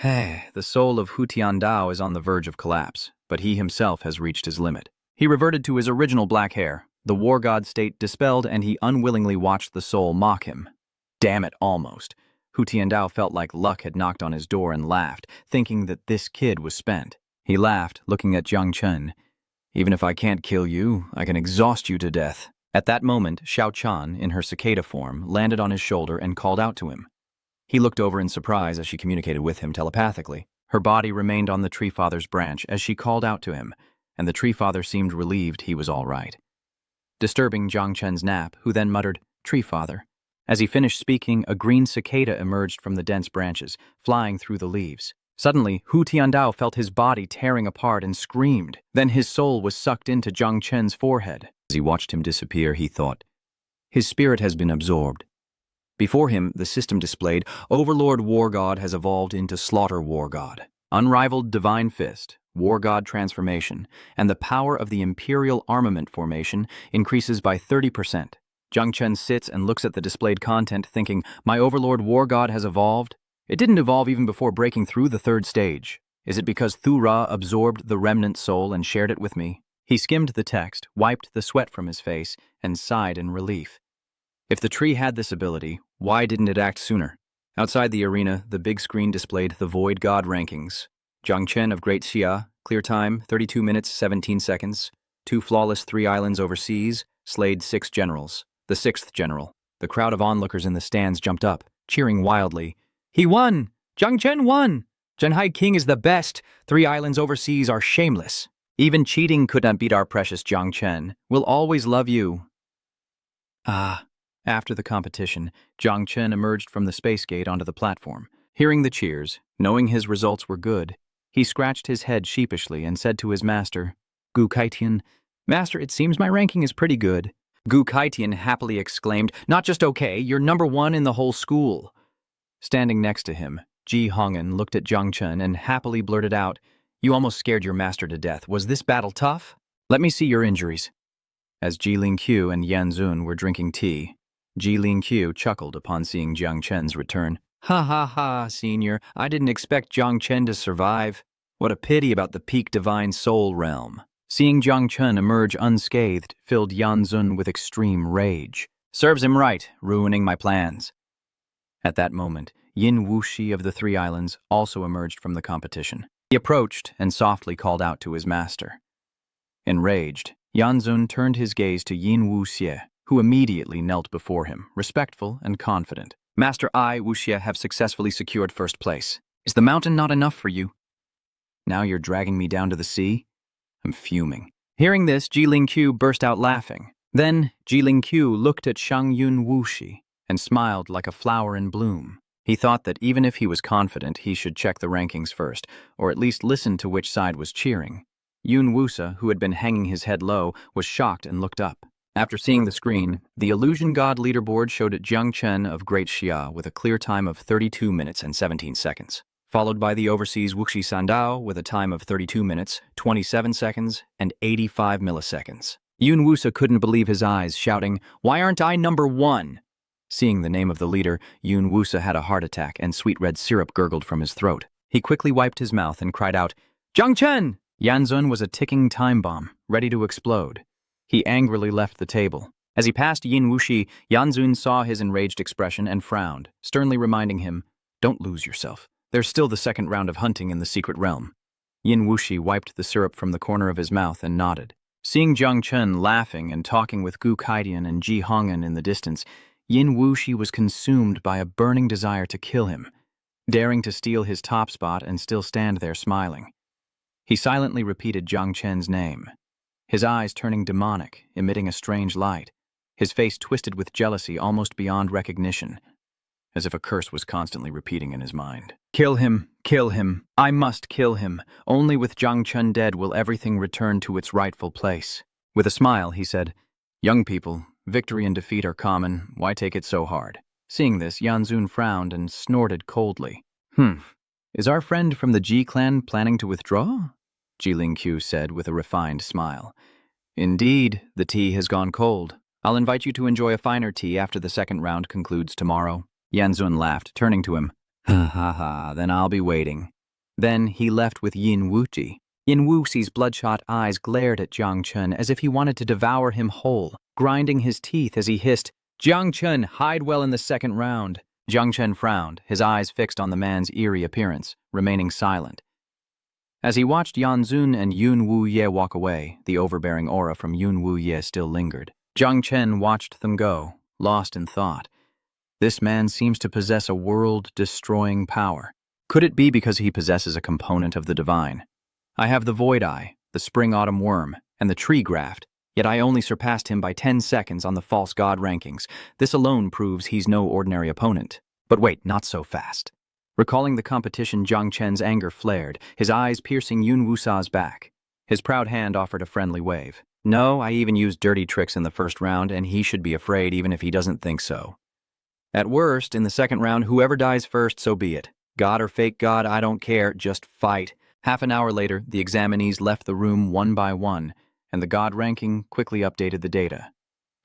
The soul of Hu Tiandao is on the verge of collapse, but he himself has reached his limit. He reverted to his original black hair, the war god state dispelled, and he unwillingly watched the soul mock him. Damn it, almost. Hu Tiandao felt like luck had knocked on his door and laughed, thinking that this kid was spent. He laughed, looking at Jung Chen. "Even if I can't kill you, I can exhaust you to death." At that moment, Xiao Chan, in her cicada form, landed on his shoulder and called out to him. He looked over in surprise as she communicated with him telepathically. Her body remained on the Tree Father's branch as she called out to him, and the Tree Father seemed relieved he was all right. Disturbing Jung Chen's nap, who then muttered, "Tree Father." As he finished speaking, a green cicada emerged from the dense branches, flying through the leaves. Suddenly, Hu Tiandao felt his body tearing apart and screamed. Then his soul was sucked into Jung Chen's forehead. As he watched him disappear, he thought, "His spirit has been absorbed." Before him, the system displayed, Overlord War God has evolved into Slaughter War God. Unrivaled Divine Fist, War God Transformation, and the power of the Imperial Armament Formation increases by 30%. Jung Chen sits and looks at the displayed content, thinking, "My Overlord War God has evolved? It didn't evolve even before breaking through the 3rd stage. Is it because Thu-Ra absorbed the remnant soul and shared it with me?" He skimmed the text, wiped the sweat from his face, and sighed in relief. If the tree had this ability, why didn't it act sooner? Outside the arena, the big screen displayed the Void God rankings. Jung Chen of Great Xia, clear time, 32 minutes, 17 seconds. 2 flawless 3 islands overseas, slayed 6 generals. The 6th general. The crowd of onlookers in the stands jumped up, cheering wildly. "He won! Jung Chen won! Zhenhai King is the best! 3 islands overseas are shameless. Even cheating could not beat our precious Jung Chen. We'll always love you." After the competition, Jung Chen emerged from the space gate onto the platform. Hearing the cheers, knowing his results were good, he scratched his head sheepishly and said to his master, "Gu Kaitian, Master, it seems my ranking is pretty good." Gu Kaitian happily exclaimed, "Not just okay, you're number 1 in the whole school." Standing next to him, Ji Hongen looked at Jung Chen and happily blurted out, "You almost scared your master to death. Was this battle tough? Let me see your injuries." As Ji Lingqiu and Yan Zun were drinking tea, Ji Lingqiu chuckled upon seeing Jung Chen's return. "Ha ha ha, senior, I didn't expect Jung Chen to survive. What a pity about the peak divine soul realm." Seeing Jung Chen emerge unscathed filled Yan Zun with extreme rage. "Serves him right, ruining my plans." At that moment, Yin Wuxi of the 3 islands also emerged from the competition. He approached and softly called out to his master. Enraged, Yan Zun turned his gaze to Yin Wuxie, who immediately knelt before him, respectful and confident. "Master, I, Wuxie, have successfully secured 1st place. Is the mountain not enough for you? Now you're dragging me down to the sea? I'm fuming." Hearing this, Ji Lingqiu burst out laughing. Then, Ji Lingqiu looked at Shang Yun Wuxi and smiled like a flower in bloom. He thought that even if he was confident, he should check the rankings first, or at least listen to which side was cheering. Yun Wusa, who had been hanging his head low, was shocked and looked up. After seeing the screen, the Illusion God leaderboard showed it Jung Chen of Great Xia with a clear time of 32 minutes and 17 seconds, followed by the overseas Wuxi Sandao with a time of 32 minutes, 27 seconds, and 85 milliseconds. Yun Wusa couldn't believe his eyes, shouting, "Why aren't I number 1?" Seeing the name of the leader, Yun Wusa had a heart attack and sweet red syrup gurgled from his throat. He quickly wiped his mouth and cried out, "Jung Chen!" Yanzun was a ticking time bomb, ready to explode. He angrily left the table. As he passed Yin Wuxi, Yanzun saw his enraged expression and frowned, sternly reminding him, "Don't lose yourself. There's still the second round of hunting in the secret realm." Yin Wuxi wiped the syrup from the corner of his mouth and nodded. Seeing Jung Chen laughing and talking with Gu Kaidian and Ji Hongen in the distance, Yin Wuxi was consumed by a burning desire to kill him, daring to steal his top spot and still stand there smiling. He silently repeated Jung Chen's name, his eyes turning demonic, emitting a strange light, his face twisted with jealousy almost beyond recognition, as if a curse was constantly repeating in his mind. Kill him, I must kill him. Only with Jung Chen dead will everything return to its rightful place. With a smile, he said, "Young people, victory and defeat are common, why take it so hard?" Seeing this, Yanzun frowned and snorted coldly. Is our friend from the Ji clan planning to withdraw?" Ji Lingqiu said with a refined smile. "Indeed, the tea has gone cold. I'll invite you to enjoy a finer tea after the second round concludes tomorrow." Yanzun laughed, turning to him. Ha, then I'll be waiting." Then he left with Yin Wuxi. Yin Wuxi's bloodshot eyes glared at Jiang Chen as if he wanted to devour him whole, grinding his teeth as he hissed, "Jiang Chen, hide well in the second round." Jiang Chen frowned, his eyes fixed on the man's eerie appearance, remaining silent. As he watched Yanzun and Yun Wu-ye walk away, the overbearing aura from Yun Wu-ye still lingered. Jiang Chen watched them go, lost in thought. This man seems to possess a world-destroying power. Could it be because he possesses a component of the divine? I have the Void Eye, the Spring-Autumn Worm, and the Tree Graft, yet I only surpassed him by 10 seconds on the false god rankings. This alone proves he's no ordinary opponent. But wait, not so fast. Recalling the competition, Jiang Chen's anger flared, his eyes piercing Yun Wusa's back. His proud hand offered a friendly wave. "No, I even used dirty tricks in the first round, and he should be afraid even if he doesn't think so. At worst, in the second round, whoever dies first, so be it. God or fake god, I don't care, just fight." Half an hour later, the examinees left the room one by one, and the god ranking quickly updated the data.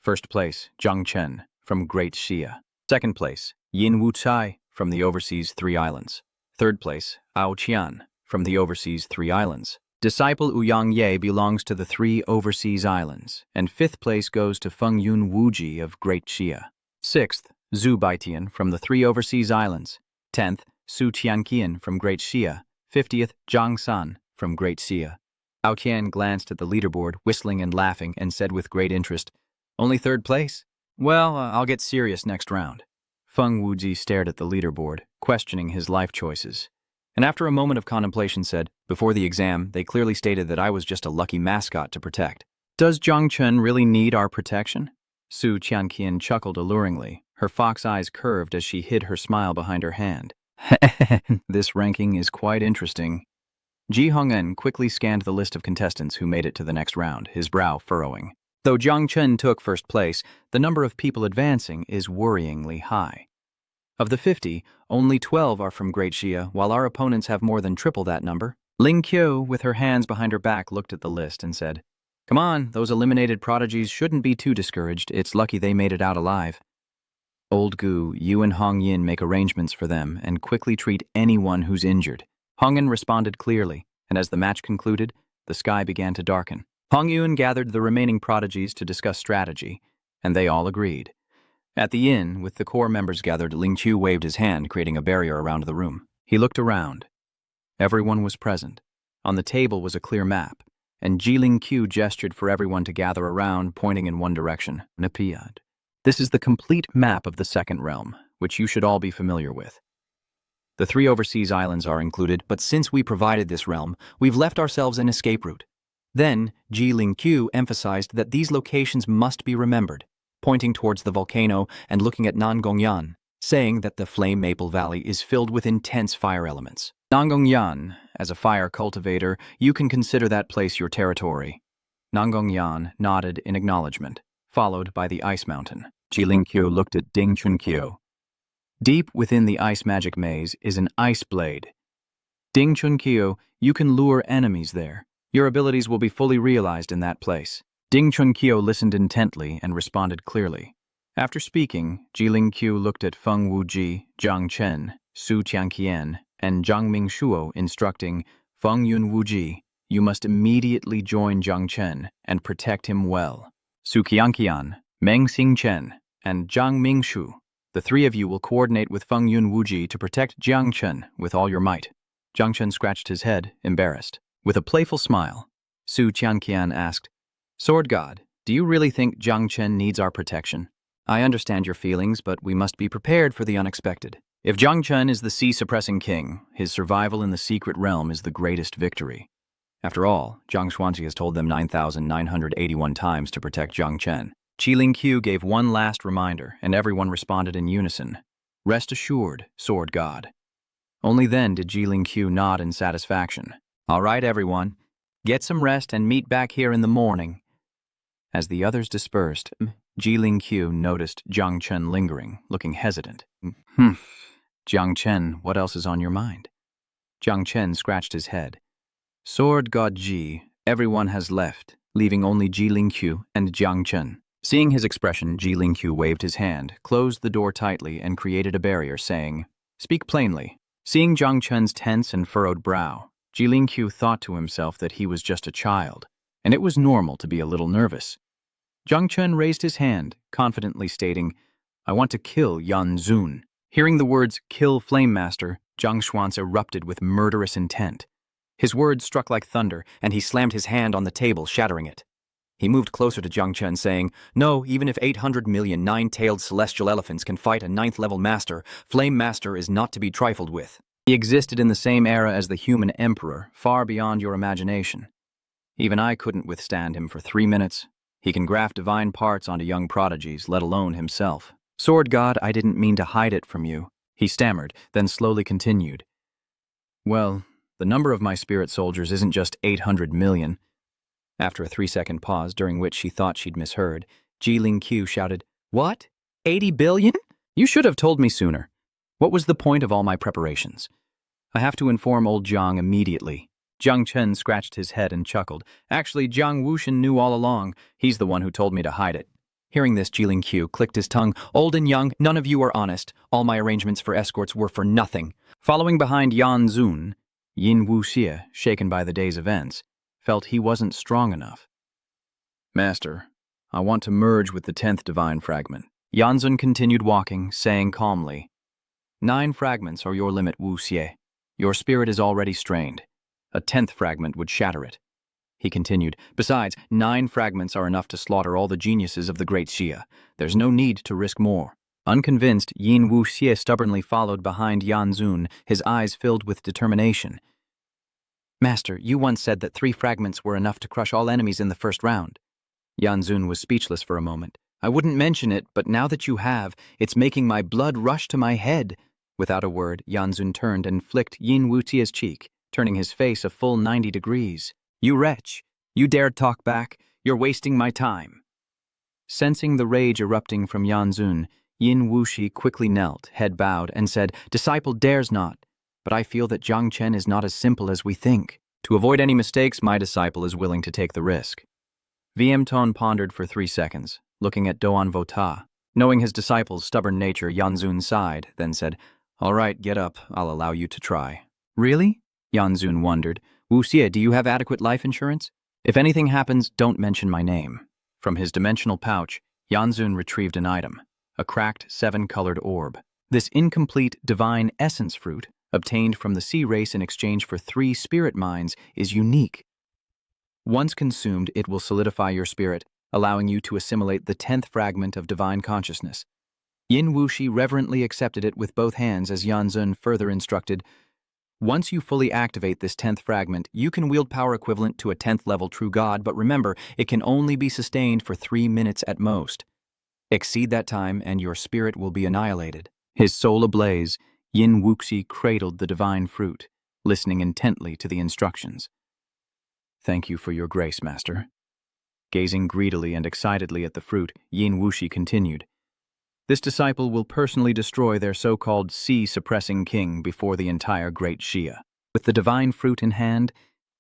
First place, Jung Chen, from Great Xia. Second place, Yin Wuchai, from the Overseas 3 Islands. Third place, Ao Qian, from the Overseas 3 Islands. Disciple Ouyang Ye belongs to the 3 Overseas Islands, and fifth place goes to Feng Yun Wuji of Great Xia. Sixth, Zhu Baitian from the 3 Overseas Islands. 10th, Su Tianqian from Great Xia. 50th, Zhang San from Great Xia. Ao Qian glanced at the leaderboard, whistling and laughing, and said with great interest, "Only third place? Well, I'll get serious next round." Feng Wuji stared at the leaderboard, questioning his life choices. And after a moment of contemplation said, "Before the exam, they clearly stated that I was just a lucky mascot to protect. Does Zhang Chen really need our protection?" Su Tianqian chuckled alluringly, her fox eyes curved as she hid her smile behind her hand. "This ranking is quite interesting." Ji Hongen quickly scanned the list of contestants who made it to the next round, his brow furrowing. Though Jiang Chen took first place, the number of people advancing is worryingly high. Of the 50, only 12 are from Great Xia, while our opponents have more than triple that number. Ling Qiu, with her hands behind her back, looked at the list and said, "Come on, those eliminated prodigies shouldn't be too discouraged. It's lucky they made it out alive." "Old Gu, you and Hong Yin make arrangements for them and quickly treat anyone who's injured." Hong Yin responded clearly, and as the match concluded, the sky began to darken. Hong Yun gathered the remaining prodigies to discuss strategy, and they all agreed. At the inn, with the core members gathered, Ling Qiu waved his hand, creating a barrier around the room. He looked around. Everyone was present. On the table was a clear map, and Ji Ling Qiu gestured for everyone to gather around, pointing in one direction. Napiad. This is the complete map of the second realm, which you should all be familiar with. The 3 overseas islands are included, but since we provided this realm, we've left ourselves an escape route. Then, Ji Lingqiu emphasized that these locations must be remembered, pointing towards the volcano and looking at Nangongyan, saying that the Flame Maple Valley is filled with intense fire elements. Nangongyan, as a fire cultivator, you can consider that place your territory. Nangongyan nodded in acknowledgement, followed by the Ice Mountain. Ji Lingqiu looked at Ding Chunqiu. Deep within the ice magic maze is an ice blade. Ding Chunqiu, you can lure enemies there. Your abilities will be fully realized in that place. Ding Chunqiu listened intently and responded clearly. After speaking, Jilin Qiu looked at Feng Wuji, Jung Chen, Su Tianqian, and Zhang Mingshuo, instructing Feng Yun Wuji, you must immediately join Jung Chen and protect him well. Su Qianqian, Meng Xingchen, and Zhang Mingshu, the three of you will coordinate with Feng Yun Wuji to protect Jiang Chen with all your might. Jiang Chen scratched his head, embarrassed. With a playful smile, Su Tianqian asked, Sword God, do you really think Jiang Chen needs our protection? I understand your feelings, but we must be prepared for the unexpected. If Jiang Chen is the sea-suppressing king, his survival in the secret realm is the greatest victory. After all, Zhang Xuanzi has told them 9,981 times to protect Jiang Chen. Qilin Qiu gave one last reminder, and everyone responded in unison. Rest assured, Sword God. Only then did Jilin Qiu nod in satisfaction. All right, everyone. Get some rest and meet back here in the morning. As the others dispersed, Jilin Qiu noticed Jiang Chen lingering, looking hesitant. Jiang Chen, what else is on your mind? Jiang Chen scratched his head. Sword God Ji, everyone has left, leaving only Jilin Qiu and Jiang Chen. Seeing his expression, Jilin Qiu waved his hand, closed the door tightly, and created a barrier, saying, Speak plainly. Seeing Jiang Chen's tense and furrowed brow, Jilin Qiu thought to himself that he was just a child, and it was normal to be a little nervous. Jiang Chen raised his hand, confidently stating, I want to kill Yan Zun. Hearing the words, kill Flame Master, Zhang Xuanzi erupted with murderous intent. His words struck like thunder, and he slammed his hand on the table, shattering it. He moved closer to Jiang Chen, saying, No, even if 800 million nine-tailed celestial elephants can fight a 9th-level master, Flame Master is not to be trifled with. He existed in the same era as the human emperor, far beyond your imagination. Even I couldn't withstand him for 3 minutes. He can graft divine parts onto young prodigies, let alone himself. Sword God, I didn't mean to hide it from you. He stammered, then slowly continued. Well, the number of my spirit soldiers isn't just 800 million. After a 3-second pause, during which she thought she'd misheard, Jilin Qiu shouted, What? 80 billion? You should have told me sooner. What was the point of all my preparations? I have to inform old Jiang immediately. Jiang Chen scratched his head and chuckled. Actually, Jiang Wuxian knew all along. He's the one who told me to hide it. Hearing this, Jilin Qiu clicked his tongue. Old and young, none of you are honest. All my arrangements for escorts were for nothing. Following behind Yan Zun, Yin Wuxie, shaken by the day's events, felt he wasn't strong enough. Master, I want to merge with the 10th divine fragment. Yan Zun continued walking, saying calmly, 9 fragments are your limit, Wuxie. Your spirit is already strained. A 10th fragment would shatter it. He continued, Besides, 9 fragments are enough to slaughter all the geniuses of the great Xia. There's no need to risk more. Unconvinced, Yin Wuxie stubbornly followed behind Yan Zun, his eyes filled with determination. Master, you once said that 3 fragments were enough to crush all enemies in the first round. Yan Zun was speechless for a moment. I wouldn't mention it, but now that you have, it's making my blood rush to my head. Without a word, Yan Zun turned and flicked Yin Wuxie's cheek, turning his face a full 90 degrees. You wretch! You dared talk back? You're wasting my time. Sensing the rage erupting from Yan Zun, Yin Wuxie quickly knelt, head bowed, and said, Disciple dares not, but I feel that Jiang Chen is not as simple as we think. To avoid any mistakes, my disciple is willing to take the risk. VM Ton pondered for 3 seconds, looking at Doan Vota. Knowing his disciple's stubborn nature, Yan Zun sighed, then said, All right, get up. I'll allow you to try. Really? Yan Zun wondered. Wuxie, do you have adequate life insurance? If anything happens, don't mention my name. From his dimensional pouch, Yan Zun retrieved an item, a cracked 7-colored orb. This incomplete divine essence fruit, obtained from the sea race in exchange for 3 spirit mines, is unique. Once consumed, it will solidify your spirit, allowing you to assimilate the 10th fragment of divine consciousness. Yin Wuxie reverently accepted it with both hands as Yan Zun further instructed, Once you fully activate this 10th fragment, you can wield power equivalent to a 10th level true god, but remember, it can only be sustained for 3 minutes at most. Exceed that time and your spirit will be annihilated. His soul ablaze, Yin Wuxie cradled the divine fruit, listening intently to the instructions. Thank you for your grace, Master. Gazing greedily and excitedly at the fruit, Yin Wuxie continued, This disciple will personally destroy their so-called sea-suppressing king before the entire great Xia. With the divine fruit in hand,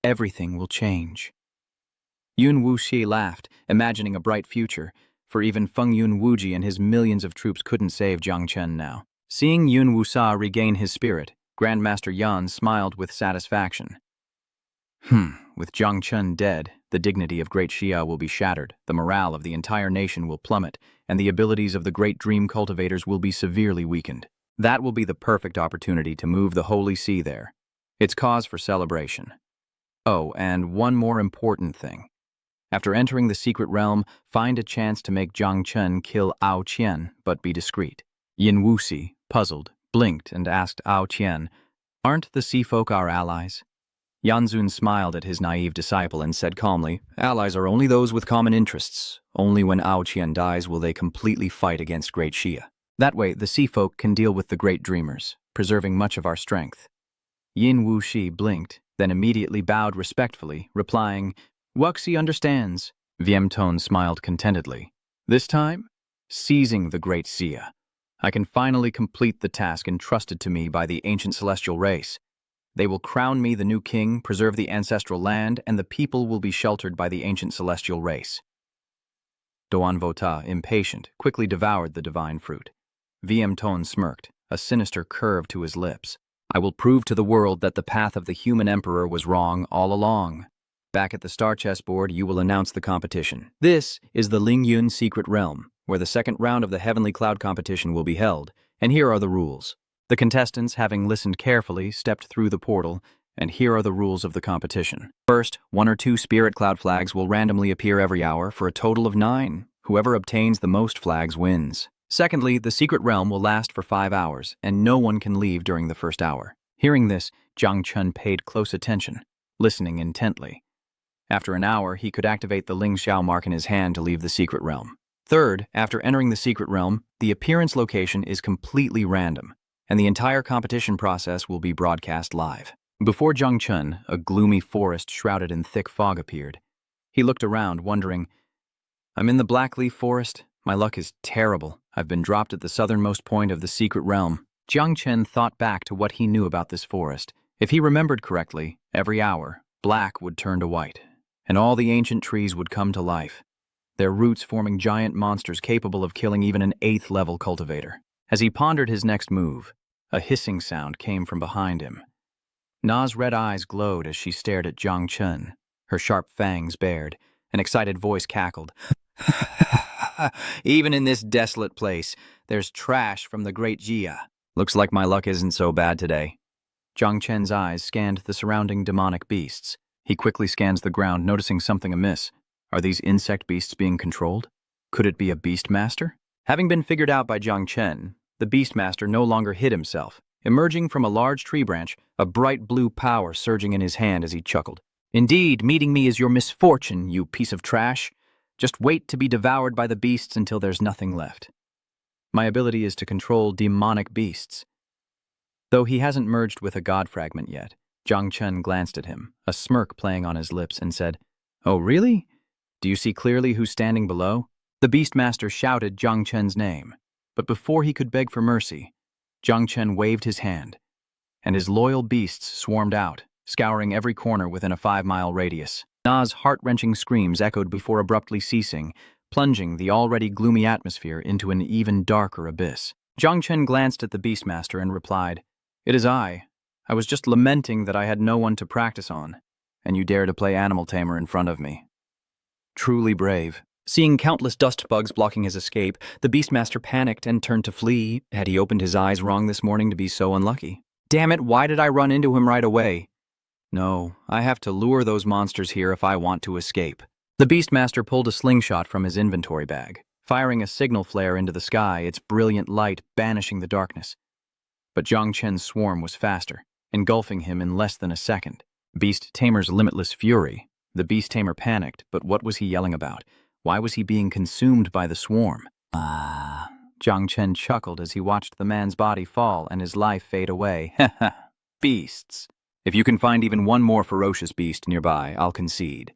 everything will change. Yun Wuxi laughed, imagining a bright future, for even Feng Yun Wuji and his millions of troops couldn't save Jung Chen now. Seeing Yun Wusa regain his spirit, Grandmaster Yan smiled with satisfaction. With Jung Chen dead, the dignity of Great Shiao will be shattered, the morale of the entire nation will plummet, and the abilities of the great dream cultivators will be severely weakened. That will be the perfect opportunity to move the Holy See there. It's cause for celebration. Oh, and one more important thing. After entering the secret realm, find a chance to make Jung Chen kill Ao Qian, but be discreet. Yin Wuxi, puzzled, blinked and asked Ao Qian, "Aren't the sea folk our allies?" Yanzun smiled at his naive disciple and said calmly, "Allies are only those with common interests. Only when Ao Qian dies will they completely fight against Great Xia. That way, the sea folk can deal with the great dreamers, preserving much of our strength." Yin Wuxi blinked, then immediately bowed respectfully, replying, "Wuxi understands." Viemtone smiled contentedly. "This time, seizing the Great Xia, I can finally complete the task entrusted to me by the ancient celestial race. They will crown me the new king, preserve the ancestral land, and the people will be sheltered by the ancient celestial race." Doan Vota, impatient, quickly devoured the divine fruit. Viemtone smirked, a sinister curve to his lips. "I will prove to the world that the path of the human emperor was wrong all along. Back at the star chessboard, you will announce the competition. This is the Lingyun Secret Realm, where the second round of the Heavenly Cloud competition will be held, and here are the rules." The contestants, having listened carefully, stepped through the portal, and here are the rules of the competition. First, 1 or 2 spirit cloud flags will randomly appear every hour for a total of 9. Whoever obtains the most flags wins. Secondly, the secret realm will last for 5 hours, and no one can leave during the first hour. Hearing this, Jung Chen paid close attention, listening intently. After an hour, he could activate the Ling Xiao mark in his hand to leave the secret realm. Third, after entering the secret realm, the appearance location is completely random, and the entire competition process will be broadcast live. Before Jung Chen, a gloomy forest shrouded in thick fog appeared. He looked around, wondering, "I'm in the Blackleaf Forest. My luck is terrible. I've been dropped at the southernmost point of the secret realm." Jung Chen thought back to what he knew about this forest. If he remembered correctly, every hour, black would turn to white, and all the ancient trees would come to life, their roots forming giant monsters capable of killing even an 8th-level cultivator. As he pondered his next move, a hissing sound came from behind him. Na's red eyes glowed as she stared at Jung Chen, her sharp fangs bared. An excited voice cackled. "Even in this desolate place, there's trash from the Great Jia. Looks like my luck isn't so bad today." Jung Chen's eyes scanned the surrounding demonic beasts. He quickly scans the ground, noticing something amiss. Are these insect beasts being controlled? Could it be a beastmaster? Having been figured out by Jung Chen, the beastmaster no longer hid himself. Emerging from a large tree branch, a bright blue power surging in his hand as he chuckled. "Indeed, meeting me is your misfortune, you piece of trash. Just wait to be devoured by the beasts until there's nothing left. My ability is to control demonic beasts." Though he hasn't merged with a god fragment yet, Jung Chen glanced at him, a smirk playing on his lips, and said, "Oh, really? Do you see clearly who's standing below?" The beastmaster shouted Jung Chen's name, but before he could beg for mercy, Jung Chen waved his hand, and his loyal beasts swarmed out, scouring every corner within a 5-mile radius. Na's heart-wrenching screams echoed before abruptly ceasing, plunging the already gloomy atmosphere into an even darker abyss. Jung Chen glanced at the beastmaster and replied, "It is I. I was just lamenting that I had no one to practice on, and you dare to play animal tamer in front of me. Truly brave." Seeing countless dust bugs blocking his escape, the beastmaster panicked and turned to flee. Had he opened his eyes wrong this morning to be so unlucky? Damn it, why did I run into him right away? No, I have to lure those monsters here if I want to escape. The beastmaster pulled a slingshot from his inventory bag, firing a signal flare into the sky, its brilliant light banishing the darkness. But Jung Chen's swarm was faster, engulfing him in less than a second. Beast Tamer's limitless fury. The beast tamer panicked, but what was he yelling about? Why was he being consumed by the swarm? Jung Chen chuckled as he watched the man's body fall and his life fade away. Beasts. If you can find even one more ferocious beast nearby, I'll concede.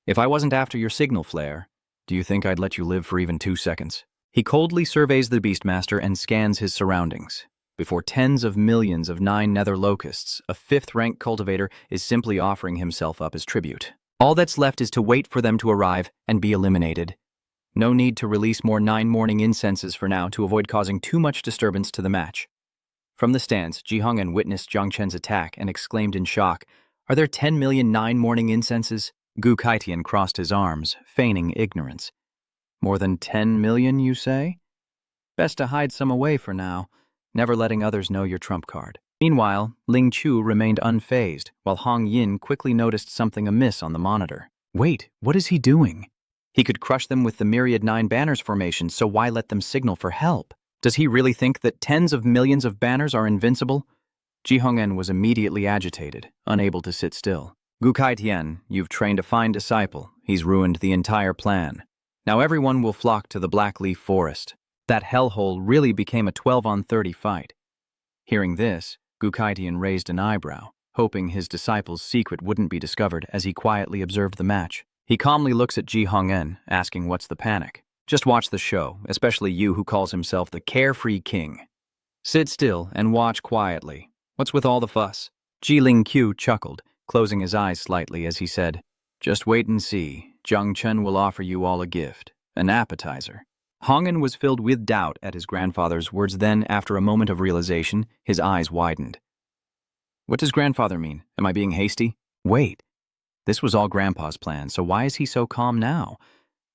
If I wasn't after your signal flare, do you think I'd let you live for even 2 seconds? He coldly surveys the beastmaster and scans his surroundings. Before tens of millions of 9 nether locusts, a 5th-rank cultivator is simply offering himself up as tribute. All that's left is to wait for them to arrive and be eliminated. No need to release more 9 morning incenses for now to avoid causing too much disturbance to the match. From the stands, Ji Hong'en witnessed Jung Chen's attack and exclaimed in shock, "Are there 10 million 9 morning incenses?" Gu Kaitian crossed his arms, feigning ignorance. "More than 10 million, you say? Best to hide some away for now, never letting others know your trump card." Meanwhile, Ling Chu remained unfazed, while Hong Yin quickly noticed something amiss on the monitor. Wait, what is he doing? He could crush them with the myriad 9 banners formation, so why let them signal for help? Does he really think that tens of millions of banners are invincible? Ji Hong'en was immediately agitated, unable to sit still. "Gu Kaitian, you've trained a fine disciple. He's ruined the entire plan. Now everyone will flock to the Blackleaf Forest." That hellhole really became a 12-on-30 fight. Hearing this, Gu Kaitian raised an eyebrow, hoping his disciple's secret wouldn't be discovered as he quietly observed the match. He calmly looks at Ji Hong'en, asking what's the panic. "Just watch the show, especially you who calls himself the Carefree King. Sit still and watch quietly. What's with all the fuss?" Ji Ling Qiu chuckled, closing his eyes slightly as he said, "Just wait and see. Jung Chen will offer you all a gift, an appetizer." Hong'en was filled with doubt at his grandfather's words. Then, after a moment of realization, his eyes widened. "What does grandfather mean? Am I being hasty? Wait. This was all Grandpa's plan, so why is he so calm now?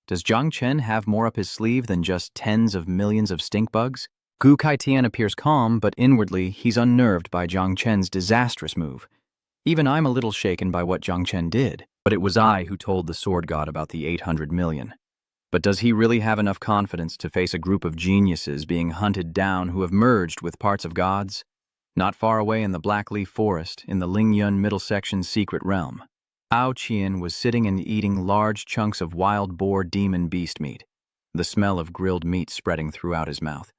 Does Jung Chen have more up his sleeve than just tens of millions of stink bugs?" Gu Kaitian appears calm, but inwardly he's unnerved by Jung Chen's disastrous move. "Even I'm a little shaken by what Jung Chen did, but it was I who told the sword god about the 800 million. But does he really have enough confidence to face a group of geniuses being hunted down who have merged with parts of gods? Not far away in the Blackleaf Forest, in the Lingyun middle section's secret realm, Ao Qian was sitting and eating large chunks of wild boar demon beast meat, the smell of grilled meat spreading throughout his mouth.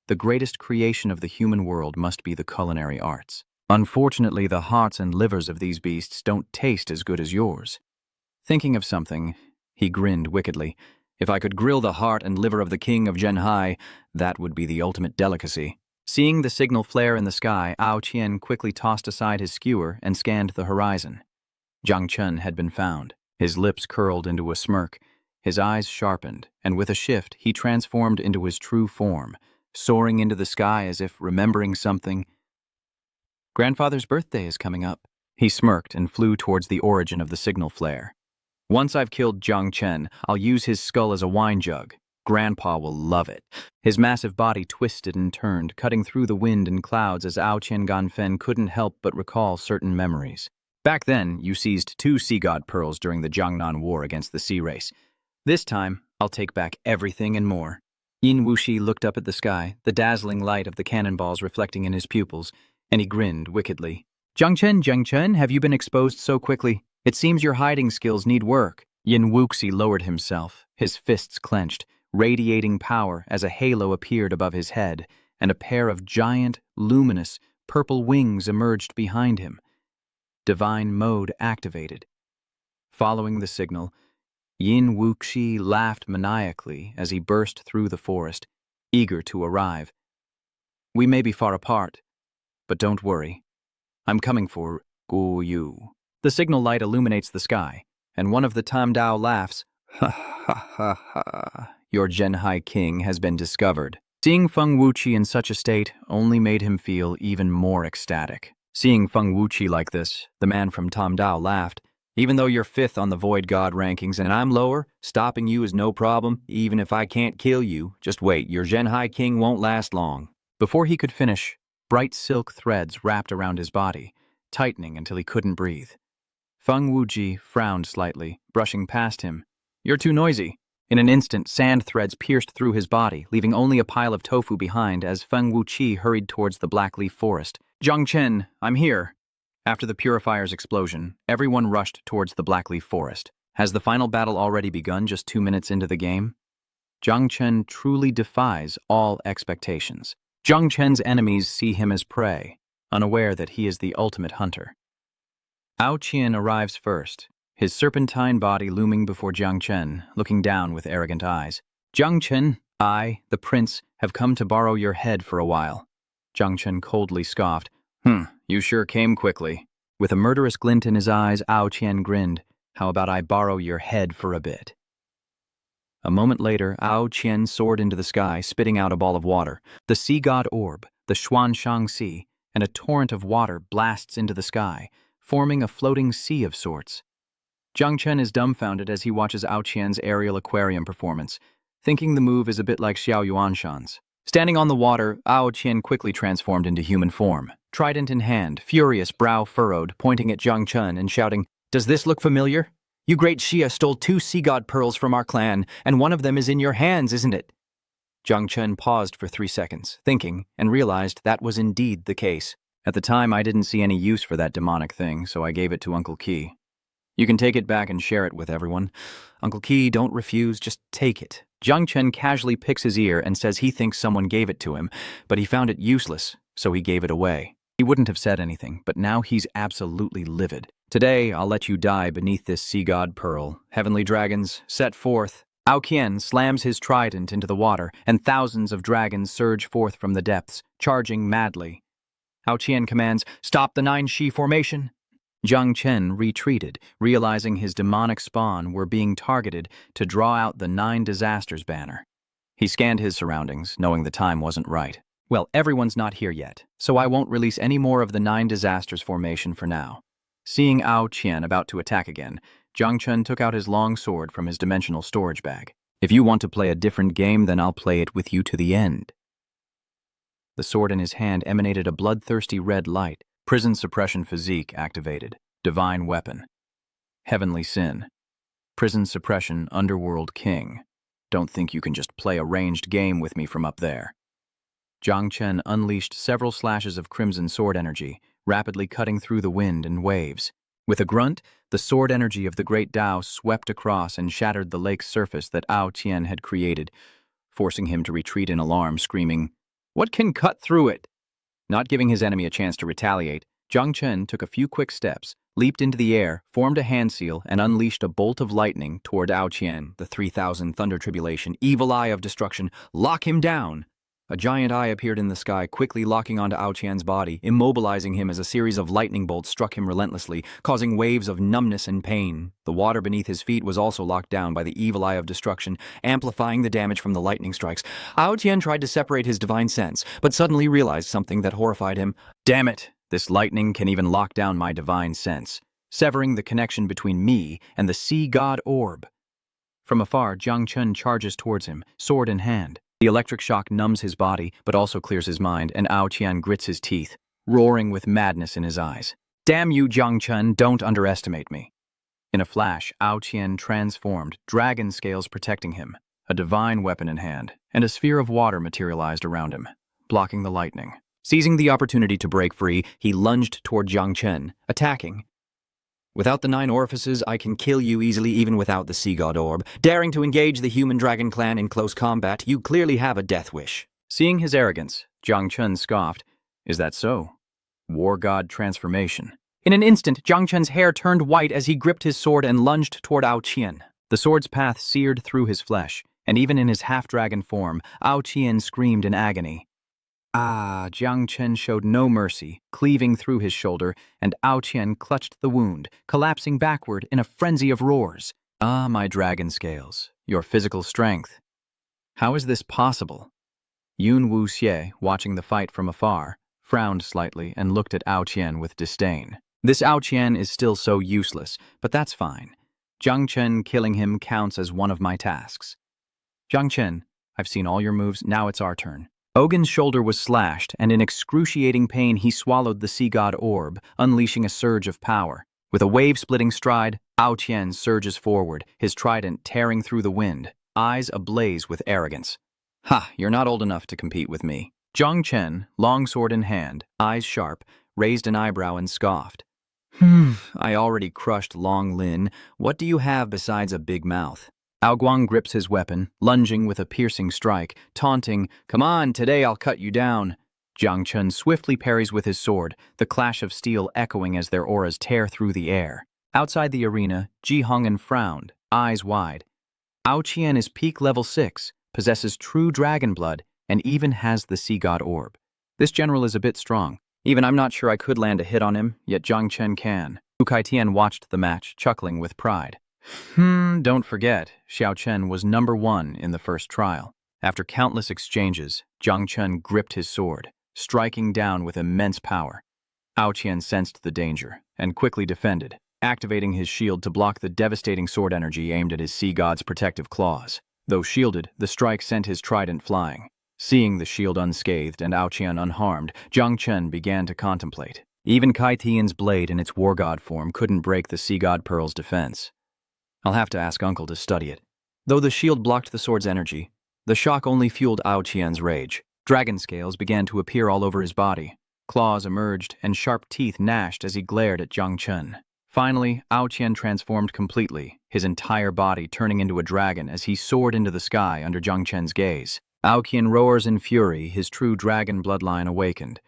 The greatest creation of the human world must be the culinary arts. Unfortunately, the hearts and livers of these beasts don't taste as good as yours. Thinking of something, he grinned wickedly. If I could grill the heart and liver of the king of Zhenhai, that would be the ultimate delicacy. Seeing the signal flare in the sky, Ao Qian quickly tossed aside his skewer and scanned the horizon. Jung Chen had been found. His lips curled into a smirk, his eyes sharpened, and with a shift, he transformed into his true form, soaring into the sky as if remembering something. "Grandfather's birthday is coming up." He smirked and flew towards the origin of the signal flare. "Once I've killed Jung Chen, I'll use his skull as a wine jug. Grandpa will love it." His massive body twisted and turned, cutting through the wind and clouds as Ao Qian Ganfen couldn't help but recall certain memories. "Back then, you seized 2 sea god pearls during the Jiangnan War against the sea race. This time, I'll take back everything and more." Yin Wuxi looked up at the sky, the dazzling light of the cannonballs reflecting in his pupils, and he grinned wickedly. Jung Chen, have you been exposed so quickly? It seems your hiding skills need work." Yin Wuxi lowered himself, his fists clenched, radiating power as a halo appeared above his head, and a pair of giant, luminous, purple wings emerged behind him. Divine mode activated. Following the signal, Yin Wuxi laughed maniacally as he burst through the forest, eager to arrive. "We may be far apart, but don't worry. I'm coming for Gu Yu." The signal light illuminates the sky, and one of the Tam Dao laughs. "Ha ha ha ha. Your Zhenhai king has been discovered." Seeing Feng Wuqi in such a state only made him feel even more ecstatic. Seeing Feng Wuqi like this, the man from Tam Dao laughed. "Even though you're 5th on the Void God rankings and I'm lower, stopping you is no problem. Even if I can't kill you, just wait, your Zhenhai king won't last long." Before he could finish, bright silk threads wrapped around his body, tightening until he couldn't breathe. Feng Wuji frowned slightly, brushing past him. "You're too noisy." In an instant, sand threads pierced through his body, leaving only a pile of tofu behind as Feng Wuqi hurried towards the Blackleaf Forest. "Jung Chen, I'm here." After the purifier's explosion, everyone rushed towards the Blackleaf Forest. Has the final battle already begun just 2 minutes into the game? Jung Chen truly defies all expectations. Jung Chen's enemies see him as prey, unaware that he is the ultimate hunter. Ao Qian arrives first, his serpentine body looming before Jung Chen, looking down with arrogant eyes. "Jung Chen, I, the prince, have come to borrow your head for a while." Jung Chen coldly scoffed. You sure came quickly." With a murderous glint in his eyes, Ao Qian grinned. How about I borrow your head for a bit? A moment later, Chen soared into the sky, spitting out a ball of water. The sea god orb, the Xuanshang Sea, and a torrent of water blasts into the sky, forming a floating sea of sorts. Jung Chen is dumbfounded as he watches Qian's aerial aquarium performance, thinking the move is a bit like Xiao Yuanshan's. Standing on the water, Qian quickly transformed into human form, trident in hand, furious, brow furrowed, pointing at Jung Chen and shouting, "Does this look familiar? You great Xia stole 2 sea god pearls from our clan, and one of them is in your hands, isn't it?" Jung Chen paused for 3 seconds, thinking, and realized that was indeed the case. At the time, I didn't see any use for that demonic thing, so I gave it to Uncle Qi. You can take it back and share it with everyone. Uncle Qi, don't refuse, just take it. Jung Chen casually picks his ear and says he thinks someone gave it to him, but he found it useless, so he gave it away. He wouldn't have said anything, but now he's absolutely livid. Today, I'll let you die beneath this sea god pearl. Heavenly dragons, set forth. Qian slams his trident into the water, and thousands of dragons surge forth from the depths, charging madly. Qian commands, "Stop the 9-Shi formation." Jung Chen retreated, realizing his demonic spawn were being targeted to draw out the 9 disasters banner. He scanned his surroundings, knowing the time wasn't right. Well, everyone's not here yet, so I won't release any more of the 9 disasters formation for now. Seeing Qian about to attack again, Jung Chen took out his long sword from his dimensional storage bag. "If you want to play a different game, then I'll play it with you to the end." The sword in his hand emanated a bloodthirsty red light. Prison suppression physique activated. Divine weapon. Heavenly sin. Prison suppression underworld king. Don't think you can just play a ranged game with me from up there. Jung Chen unleashed several slashes of crimson sword energy, rapidly cutting through the wind and waves. With a grunt, the sword energy of the great Tao swept across and shattered the lake's surface that Qian had created, forcing him to retreat in alarm, screaming, "What can cut through it?" Not giving his enemy a chance to retaliate, Jung Chen took a few quick steps, leaped into the air, formed a hand seal, and unleashed a bolt of lightning toward Qian, the 3000 Thunder Tribulation, evil eye of destruction. "Lock him down!" A giant eye appeared in the sky, quickly locking onto Qian's body, immobilizing him as a series of lightning bolts struck him relentlessly, causing waves of numbness and pain. The water beneath his feet was also locked down by the evil eye of destruction, amplifying the damage from the lightning strikes. Qian tried to separate his divine sense, but suddenly realized something that horrified him. "Damn it! This lightning can even lock down my divine sense, severing the connection between me and the sea god orb." From afar, Jung Chen charges towards him, sword in hand. The electric shock numbs his body, but also clears his mind, and Qian grits his teeth, roaring with madness in his eyes. "Damn you, Jung Chen, don't underestimate me." In a flash, Qian transformed, dragon scales protecting him, a divine weapon in hand, and a sphere of water materialized around him, blocking the lightning. Seizing the opportunity to break free, he lunged toward Jung Chen, attacking. "Without the 9 orifices, I can kill you easily even without the sea god orb. Daring to engage the human dragon clan in close combat, you clearly have a death wish." Seeing his arrogance, Jung Chen scoffed. "Is that so? War god transformation." In an instant, Jung Chen's hair turned white as he gripped his sword and lunged toward Qian. The sword's path seared through his flesh, and even in his half-dragon form, Qian screamed in agony. Jung Chen showed no mercy, cleaving through his shoulder, and Qian clutched the wound, collapsing backward in a frenzy of roars. "Ah, my dragon scales, your physical strength. How is this possible?" Yun Wuxie, watching the fight from afar, frowned slightly and looked at Qian with disdain. "This Qian is still so useless, but that's fine. Jung Chen killing him counts as one of my tasks. Jung Chen, I've seen all your moves, now it's our turn." Ogun's shoulder was slashed, and in excruciating pain he swallowed the sea god orb, unleashing a surge of power. With a wave-splitting stride, Qian surges forward, his trident tearing through the wind, eyes ablaze with arrogance. "Ha, you're not old enough to compete with me." Jung Chen, longsword in hand, eyes sharp, raised an eyebrow and scoffed. I already crushed Long Lin. What do you have besides a big mouth?" Guang grips his weapon, lunging with a piercing strike, taunting, "Come on, today I'll cut you down." Jung Chen swiftly parries with his sword, the clash of steel echoing as their auras tear through the air. Outside the arena, Ji Hong'an frowned, eyes wide. Qian is peak level 6, possesses true dragon blood, and even has the sea god orb. This general is a bit strong. Even I'm not sure I could land a hit on him, yet Jung Chen can. Wu Kaitian watched the match, chuckling with pride. Don't forget, Xiao Chen was #1 in the first trial. After countless exchanges, Jung Chen gripped his sword, striking down with immense power. Ao Qian sensed the danger and quickly defended, activating his shield to block the devastating sword energy aimed at his sea god's protective claws. Though shielded, the strike sent his trident flying. Seeing the shield unscathed and Ao Qian unharmed, Jung Chen began to contemplate. Even Kai Tian's blade in its war god form couldn't break the sea god Pearl's defense. I'll have to ask Uncle to study it. Though the shield blocked the sword's energy, the shock only fueled Ao Qian's rage. Dragon scales began to appear all over his body. Claws emerged, and sharp teeth gnashed as he glared at Jung Chen. Finally, Ao Qian transformed completely, his entire body turning into a dragon as he soared into the sky under Jung Chen's gaze. Ao Qian roars in fury, his true dragon bloodline awakened.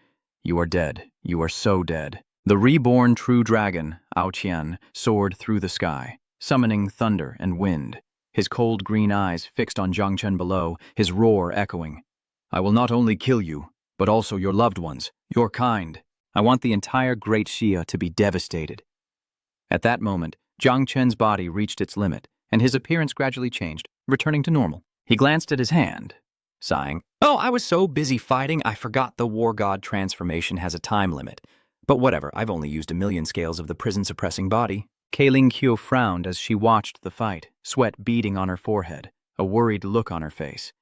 You are dead. You are so dead. The reborn true dragon, Ao Qian, soared through the sky, summoning thunder and wind. His cold green eyes fixed on Jung Chen below, his roar echoing. I will not only kill you, but also your loved ones, your kind. I want the entire great Xia to be devastated. At that moment, Jung Chen's body reached its limit, and his appearance gradually changed, returning to normal. He glanced at his hand, sighing. Oh, I was so busy fighting, I forgot the war god transformation has a time limit. But whatever, I've only used 1,000,000 scales of the prison-suppressing body. Keiling Qiu frowned as she watched the fight, sweat beading on her forehead, a worried look on her face.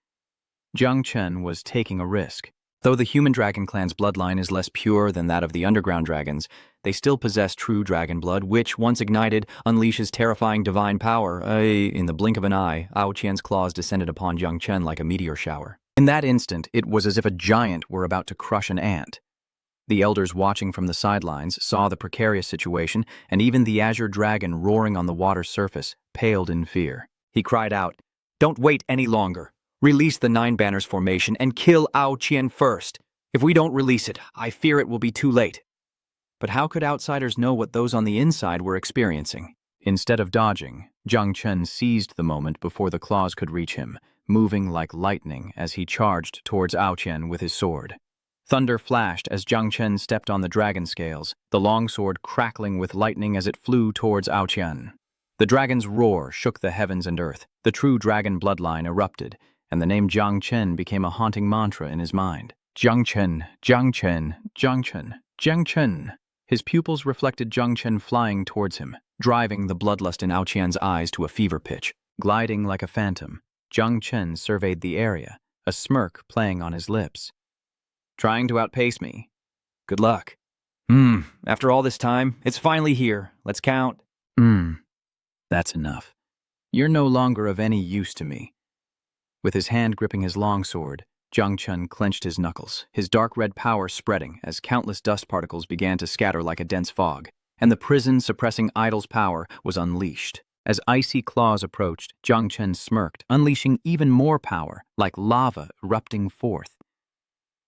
Jung Chen was taking a risk. Though the human dragon clan's bloodline is less pure than that of the underground dragons, they still possess true dragon blood, which, once ignited, unleashes terrifying divine power. In the blink of an eye, Ao Qian's claws descended upon Jung Chen like a meteor shower. In that instant, it was as if a giant were about to crush an ant. The elders watching from the sidelines saw the precarious situation, and even the azure dragon roaring on the water's surface paled in fear. He cried out, "Don't wait any longer. Release the Nine Banners formation and kill Ao Qian first. If we don't release it, I fear it will be too late." But how could outsiders know what those on the inside were experiencing? Instead of dodging, Jung Chen seized the moment before the claws could reach him, moving like lightning as he charged towards Ao Qian with his sword. Thunder flashed as Jung Chen stepped on the dragon scales, the long sword crackling with lightning as it flew towards Ao Qian. The dragon's roar shook the heavens and earth. The true dragon bloodline erupted, and the name Jung Chen became a haunting mantra in his mind. Jung Chen, Jung Chen, Jung Chen, Jung Chen. His pupils reflected Jung Chen flying towards him, driving the bloodlust in Ao Qian's eyes to a fever pitch. Gliding like a phantom, Jung Chen surveyed the area, a smirk playing on his lips. Trying to outpace me? Good luck. After all this time, it's finally here. Let's count. That's enough. You're no longer of any use to me. With his hand gripping his longsword, Jung Chen clenched his knuckles, his dark red power spreading as countless dust particles began to scatter like a dense fog, and the prison-suppressing idol's power was unleashed. As icy claws approached, Jung Chen smirked, unleashing even more power, like lava erupting forth.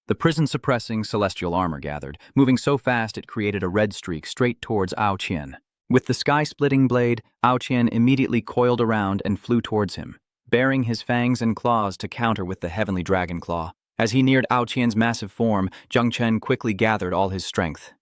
The prison-suppressing celestial armor gathered, moving so fast it created a red streak straight towards Ao Qian. With the sky-splitting blade, Ao Qian immediately coiled around and flew towards him, baring his fangs and claws to counter with the heavenly dragon claw. As he neared Ao Qian's massive form, Jung Chen quickly gathered all his strength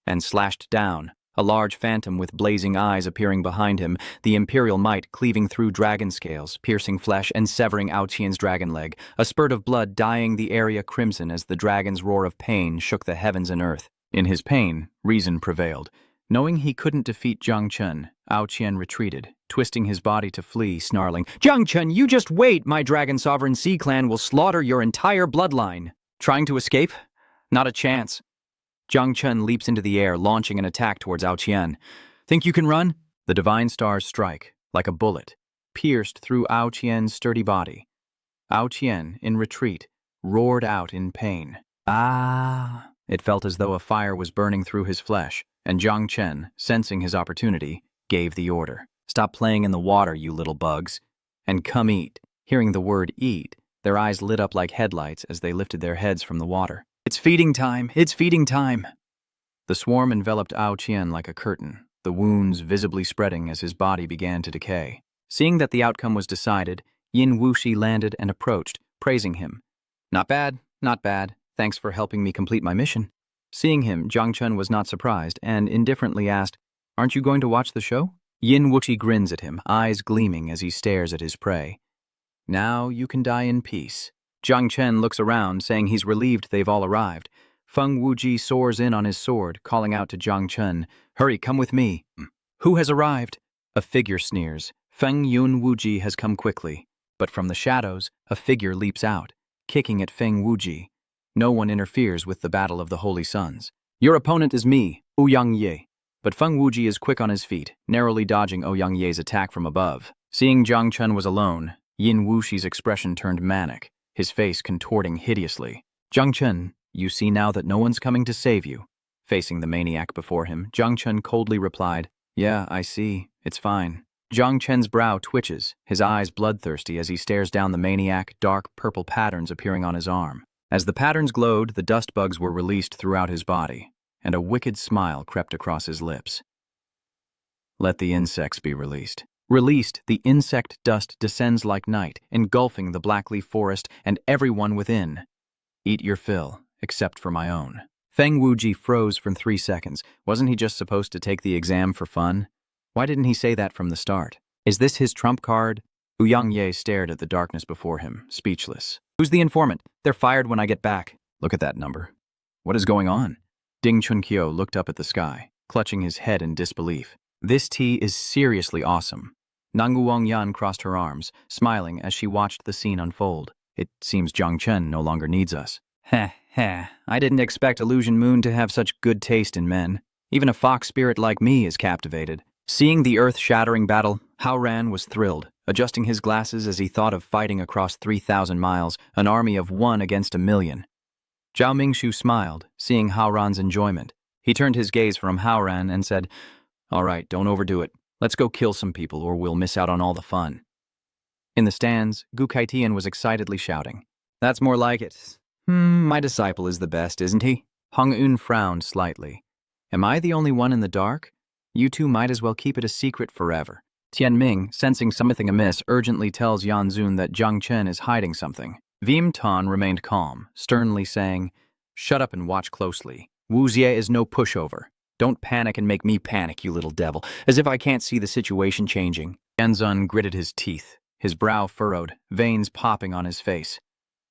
and slashed down, a large phantom with blazing eyes appearing behind him, the imperial might cleaving through dragon scales, piercing flesh and severing Ao Qian's dragon leg, a spurt of blood dyeing the area crimson as the dragon's roar of pain shook the heavens and earth. In his pain, reason prevailed. Knowing he couldn't defeat Jung Chen, Ao Qian retreated, twisting his body to flee, snarling, "Jung Chen, you just wait! My Dragon Sovereign Sea Clan will slaughter your entire bloodline!" Trying to escape? Not a chance. Jung Chen leaps into the air, launching an attack towards Ao Qian. Think you can run? The divine stars strike, like a bullet, pierced through Ao Qian's sturdy body. Ao Qian, in retreat, roared out in pain. Ah! It felt as though a fire was burning through his flesh, and Jung Chen, sensing his opportunity, gave the order. Stop playing in the water, you little bugs, and come eat. Hearing the word eat, their eyes lit up like headlights as they lifted their heads from the water. It's feeding time! It's feeding time! The swarm enveloped Ao Qian like a curtain, the wounds visibly spreading as his body began to decay. Seeing that the outcome was decided, Yin Wuxi landed and approached, praising him. Not bad, not bad. Thanks for helping me complete my mission. Seeing him, Jung Chen was not surprised and indifferently asked, "Aren't you going to watch the show?" Yin Wuchi grins at him, eyes gleaming as he stares at his prey. "Now you can die in peace." Jung Chen looks around, saying he's relieved they've all arrived. Feng Wuji soars in on his sword, calling out to Jung Chen, "Hurry, come with me." "Who has arrived?" A figure sneers. Feng Yun Wuji has come quickly. But from the shadows, a figure leaps out, kicking at Feng Wuji. No one interferes with the battle of the Holy Sons. "Your opponent is me, Ouyang Ye." But Feng Wuji is quick on his feet, narrowly dodging Ouyang Ye's attack from above. Seeing Jung Chen was alone, Yin Wushi's expression turned manic, his face contorting hideously. "Jung Chen, you see now that no one's coming to save you." Facing the maniac before him, Jung Chen coldly replied, "Yeah, I see. It's fine." Jung Chen's brow twitches, his eyes bloodthirsty as he stares down the maniac, dark purple patterns appearing on his arm. As the patterns glowed, the dust bugs were released throughout his body, and a wicked smile crept across his lips. "Let the insects be released." Released, the insect dust descends like night, engulfing the blackleaf forest and everyone within. "Eat your fill, except for my own." Feng Wuji froze for 3 seconds. Wasn't he just supposed to take the exam for fun? Why didn't he say that from the start? Is this his trump card? Ouyang Ye stared at the darkness before him, speechless. "Who's the informant? They're fired when I get back." "Look at that number. What is going on?" Ding Chunkyo looked up at the sky, clutching his head in disbelief. "This tea is seriously awesome." Nanguang Yan crossed her arms, smiling as she watched the scene unfold. "It seems Jung Chen no longer needs us." Heh, heh. I didn't expect Illusion Moon to have such good taste in men. Even a fox spirit like me is captivated. Seeing the earth-shattering battle, Hao Ran was thrilled, adjusting his glasses as he thought of fighting across 3,000 miles, an army of 1 against 1,000,000. Zhao Mingshu smiled, seeing Hao Ran's enjoyment. He turned his gaze from Hao Ran and said, "All right, don't overdo it. Let's go kill some people or we'll miss out on all the fun." In the stands, Gu Kaitian was excitedly shouting, "That's more like it. My disciple is the best, isn't he?" Hong Un frowned slightly. "Am I the only one in the dark? You two might as well keep it a secret forever." Tian Ming, sensing something amiss, urgently tells Yan Zun that Jung Chen is hiding something. Vim Tan remained calm, sternly saying, "Shut up and watch closely. Wu Xie is no pushover. Don't panic and make me panic, you little devil, as if I can't see the situation changing." Yan Zun gritted his teeth, his brow furrowed, veins popping on his face.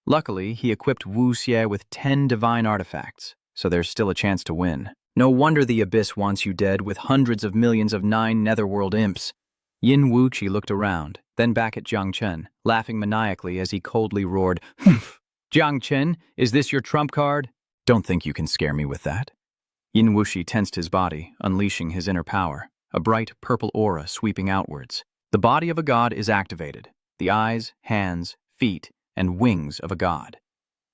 Luckily, he equipped Wu Xie with 10 divine artifacts, so there's still a chance to win. No wonder the Abyss wants you dead with hundreds of millions of 9 netherworld imps. Yin Wuqi looked around, then back at Jung Chen, laughing maniacally as he coldly roared, "Humph! Jung Chen, is this your trump card? Don't think you can scare me with that." Yin Wuxi tensed his body, unleashing his inner power, a bright purple aura sweeping outwards. The body of a god is activated, the eyes, hands, feet, and wings of a god.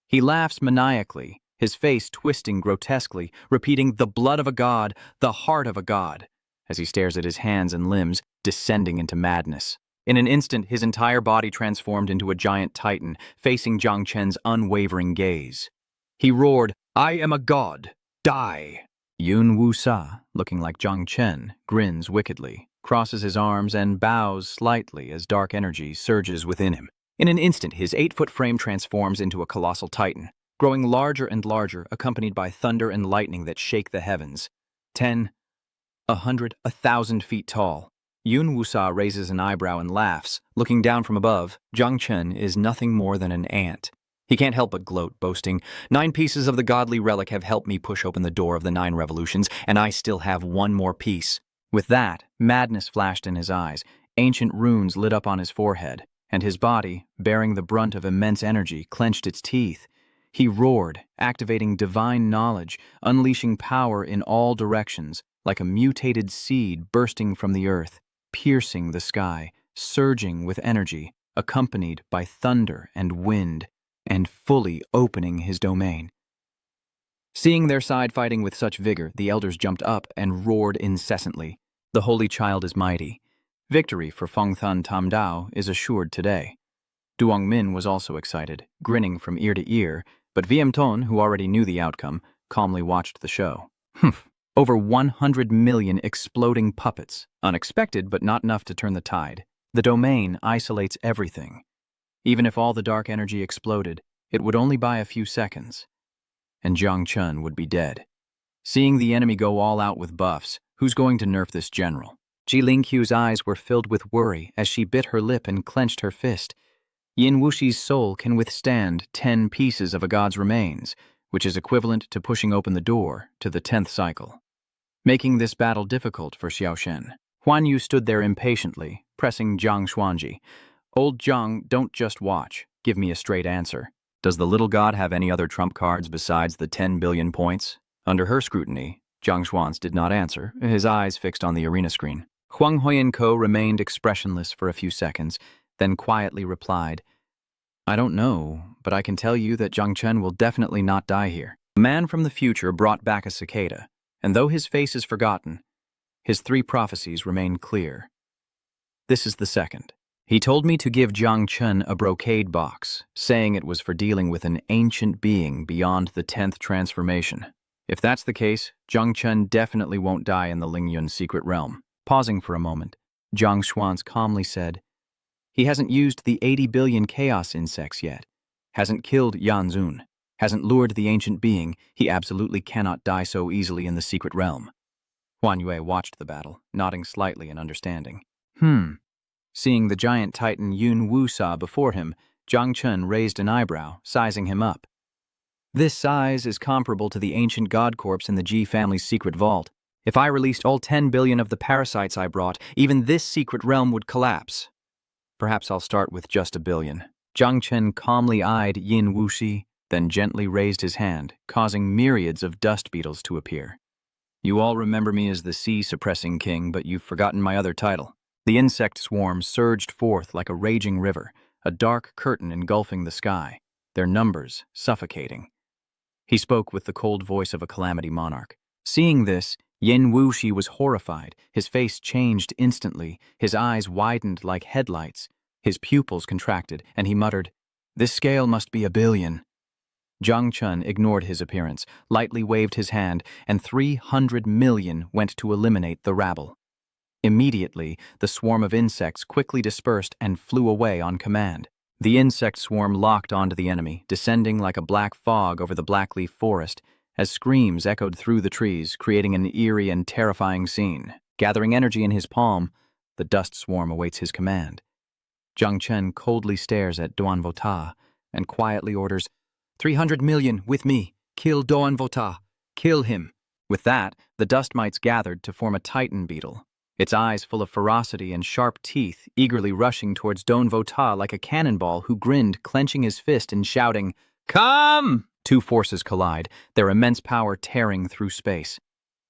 He laughs maniacally, his face twisting grotesquely, repeating, "The blood of a god, the heart of a god," as he stares at his hands and limbs, descending into madness. In an instant, his entire body transformed into a giant titan, facing Jung Chen's unwavering gaze. He roared, "I am a god! Die!" Yun Wu Sa, looking like Jung Chen, grins wickedly, crosses his arms, and bows slightly as dark energy surges within him. In an instant, his 8-foot frame transforms into a colossal titan, growing larger and larger, accompanied by thunder and lightning that shake the heavens. 10, 100, 1,000 feet tall. Yun Wusa raises an eyebrow and laughs. Looking down from above, Jung Chen is nothing more than an ant. He can't help but gloat, boasting, 9 pieces of the godly relic have helped me push open the door of the 9 revolutions, and I still have 1 more piece. With that, madness flashed in his eyes, ancient runes lit up on his forehead, and his body, bearing the brunt of immense energy, clenched its teeth. He roared, activating divine knowledge, unleashing power in all directions, like a mutated seed bursting from the earth, piercing the sky, surging with energy, accompanied by thunder and wind, and fully opening his domain. Seeing their side fighting with such vigor, the elders jumped up and roared incessantly. The holy child is mighty. Victory for Fengthan Tamdao is assured today. Duong Min was also excited, grinning from ear to ear, but Viem Ton, who already knew the outcome, calmly watched the show. Over 100 million exploding puppets. Unexpected, but not enough to turn the tide. The domain isolates everything. Even if all the dark energy exploded, it would only buy a few seconds, and Jung Chen would be dead. Seeing the enemy go all out with buffs, who's going to nerf this general? Ji Lingqiu's eyes were filled with worry as she bit her lip and clenched her fist. Yin Wuxi's soul can withstand 10 pieces of a god's remains, which is equivalent to pushing open the door to the 10th cycle, making this battle difficult for Xiao Shen. Huan Yu stood there impatiently, pressing Zhang Xuanji. Old Zhang, don't just watch. Give me a straight answer. Does the little god have any other trump cards besides the 10 billion points? Under her scrutiny, Zhang Xuan's did not answer, his eyes fixed on the arena screen. Huang Huiyanko remained expressionless for a few seconds, then quietly replied, I don't know, but I can tell you that Jung Chen will definitely not die here. A man from the future brought back a cicada, and though his face is forgotten, his 3 prophecies remain clear. This is the second. He told me to give Jiang Chen a brocade box, saying it was for dealing with an ancient being beyond the 10th transformation. If that's the case, Zhang Chen definitely won't die in the Lingyun secret realm. Pausing for a moment, Zhang Xuanz calmly said, he hasn't used the 80 billion chaos insects yet, hasn't killed Yan Zun, hasn't lured the ancient being. He absolutely cannot die so easily in the secret realm. Huan Yue watched the battle, nodding slightly in understanding. Seeing the giant titan Yun Wusa before him, Zhang Chen raised an eyebrow, sizing him up. This size is comparable to the ancient god corpse in the Ji family's secret vault. If I released all 10 billion of the parasites I brought, even this secret realm would collapse. Perhaps I'll start with just 1 billion. Zhang Chen calmly eyed Yin Wuxi, then gently raised his hand, causing myriads of dust beetles to appear. You all remember me as the sea-suppressing king, but you've forgotten my other title. The insect swarm surged forth like a raging river, a dark curtain engulfing the sky, their numbers suffocating. He spoke with the cold voice of a calamity monarch. Seeing this, Yin Wuxi was horrified. His face changed instantly, his eyes widened like headlights, his pupils contracted, and he muttered, This scale must be 1 billion. Zhang Chen ignored his appearance, lightly waved his hand, and 300 million went to eliminate the rabble. Immediately, the swarm of insects quickly dispersed and flew away on command. The insect swarm locked onto the enemy, descending like a black fog over the blackleaf forest, as screams echoed through the trees, creating an eerie and terrifying scene. Gathering energy in his palm, the dust swarm awaits his command. Zhang Chen coldly stares at Duan Vota and quietly orders, 300 million with me. Kill Duan Vota. Kill him. With that, the dust mites gathered to form a titan beetle, its eyes full of ferocity and sharp teeth, eagerly rushing towards Duan Vota like a cannonball who grinned, clenching his fist and shouting, Come! 2 forces collide, their immense power tearing through space.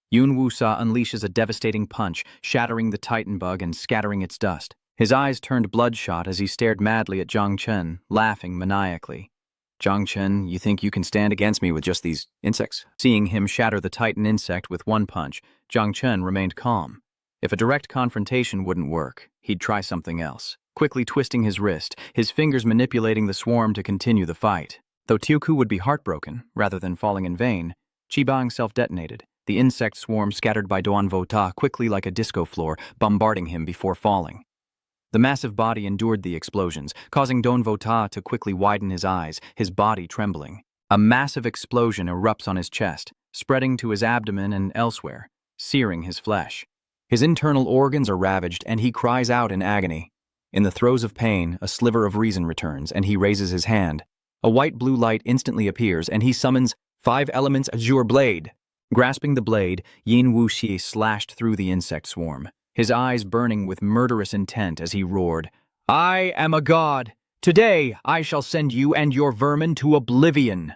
Yun Wusa unleashes a devastating punch, shattering the titan bug and scattering its dust. His eyes turned bloodshot as he stared madly at Zhang Chen, laughing maniacally. Zhang Chen, you think you can stand against me with just these insects? Seeing him shatter the titan insect with 1 punch, Zhang Chen remained calm. If a direct confrontation wouldn't work, he'd try something else. Quickly twisting his wrist, his fingers manipulating the swarm to continue the fight. Though Tiuku would be heartbroken, rather than falling in vain, Qibang self-detonated, the insect swarm scattered by Duan Vota quickly like a disco floor, bombarding him before falling. The massive body endured the explosions, causing Duan Vota to quickly widen his eyes, his body trembling. A massive explosion erupts on his chest, spreading to his abdomen and elsewhere, searing his flesh. His internal organs are ravaged, and he cries out in agony. In the throes of pain, a sliver of reason returns, and he raises his hand. A white-blue light instantly appears, and he summons 5 elements azure blade. Grasping the blade, Yin Wuxi slashed through the insect swarm, his eyes burning with murderous intent as he roared, I am a god! Today I shall send you and your vermin to oblivion!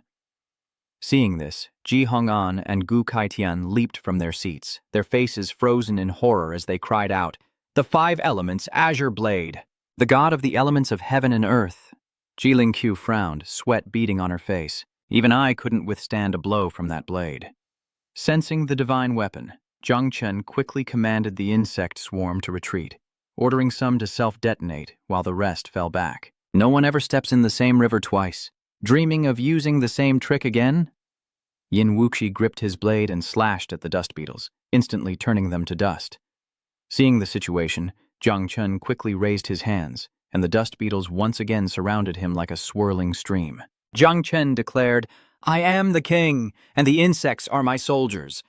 Seeing this, Ji Hong'an and Gu Kaitian leaped from their seats, their faces frozen in horror as they cried out, The 5 elements azure blade! The god of the elements of heaven and earth! Ji Lingqiu frowned, sweat beading on her face. Even I couldn't withstand a blow from that blade. Sensing the divine weapon, Zhang Chen quickly commanded the insect swarm to retreat, ordering some to self-detonate while the rest fell back. No one ever steps in the same river twice. Dreaming of using the same trick again? Yin Wuxi gripped his blade and slashed at the dust beetles, instantly turning them to dust. Seeing the situation, Zhang Chen quickly raised his hands, and the dust beetles once again surrounded him like a swirling stream. Zhang Chen declared, I am the king, and the insects are my soldiers.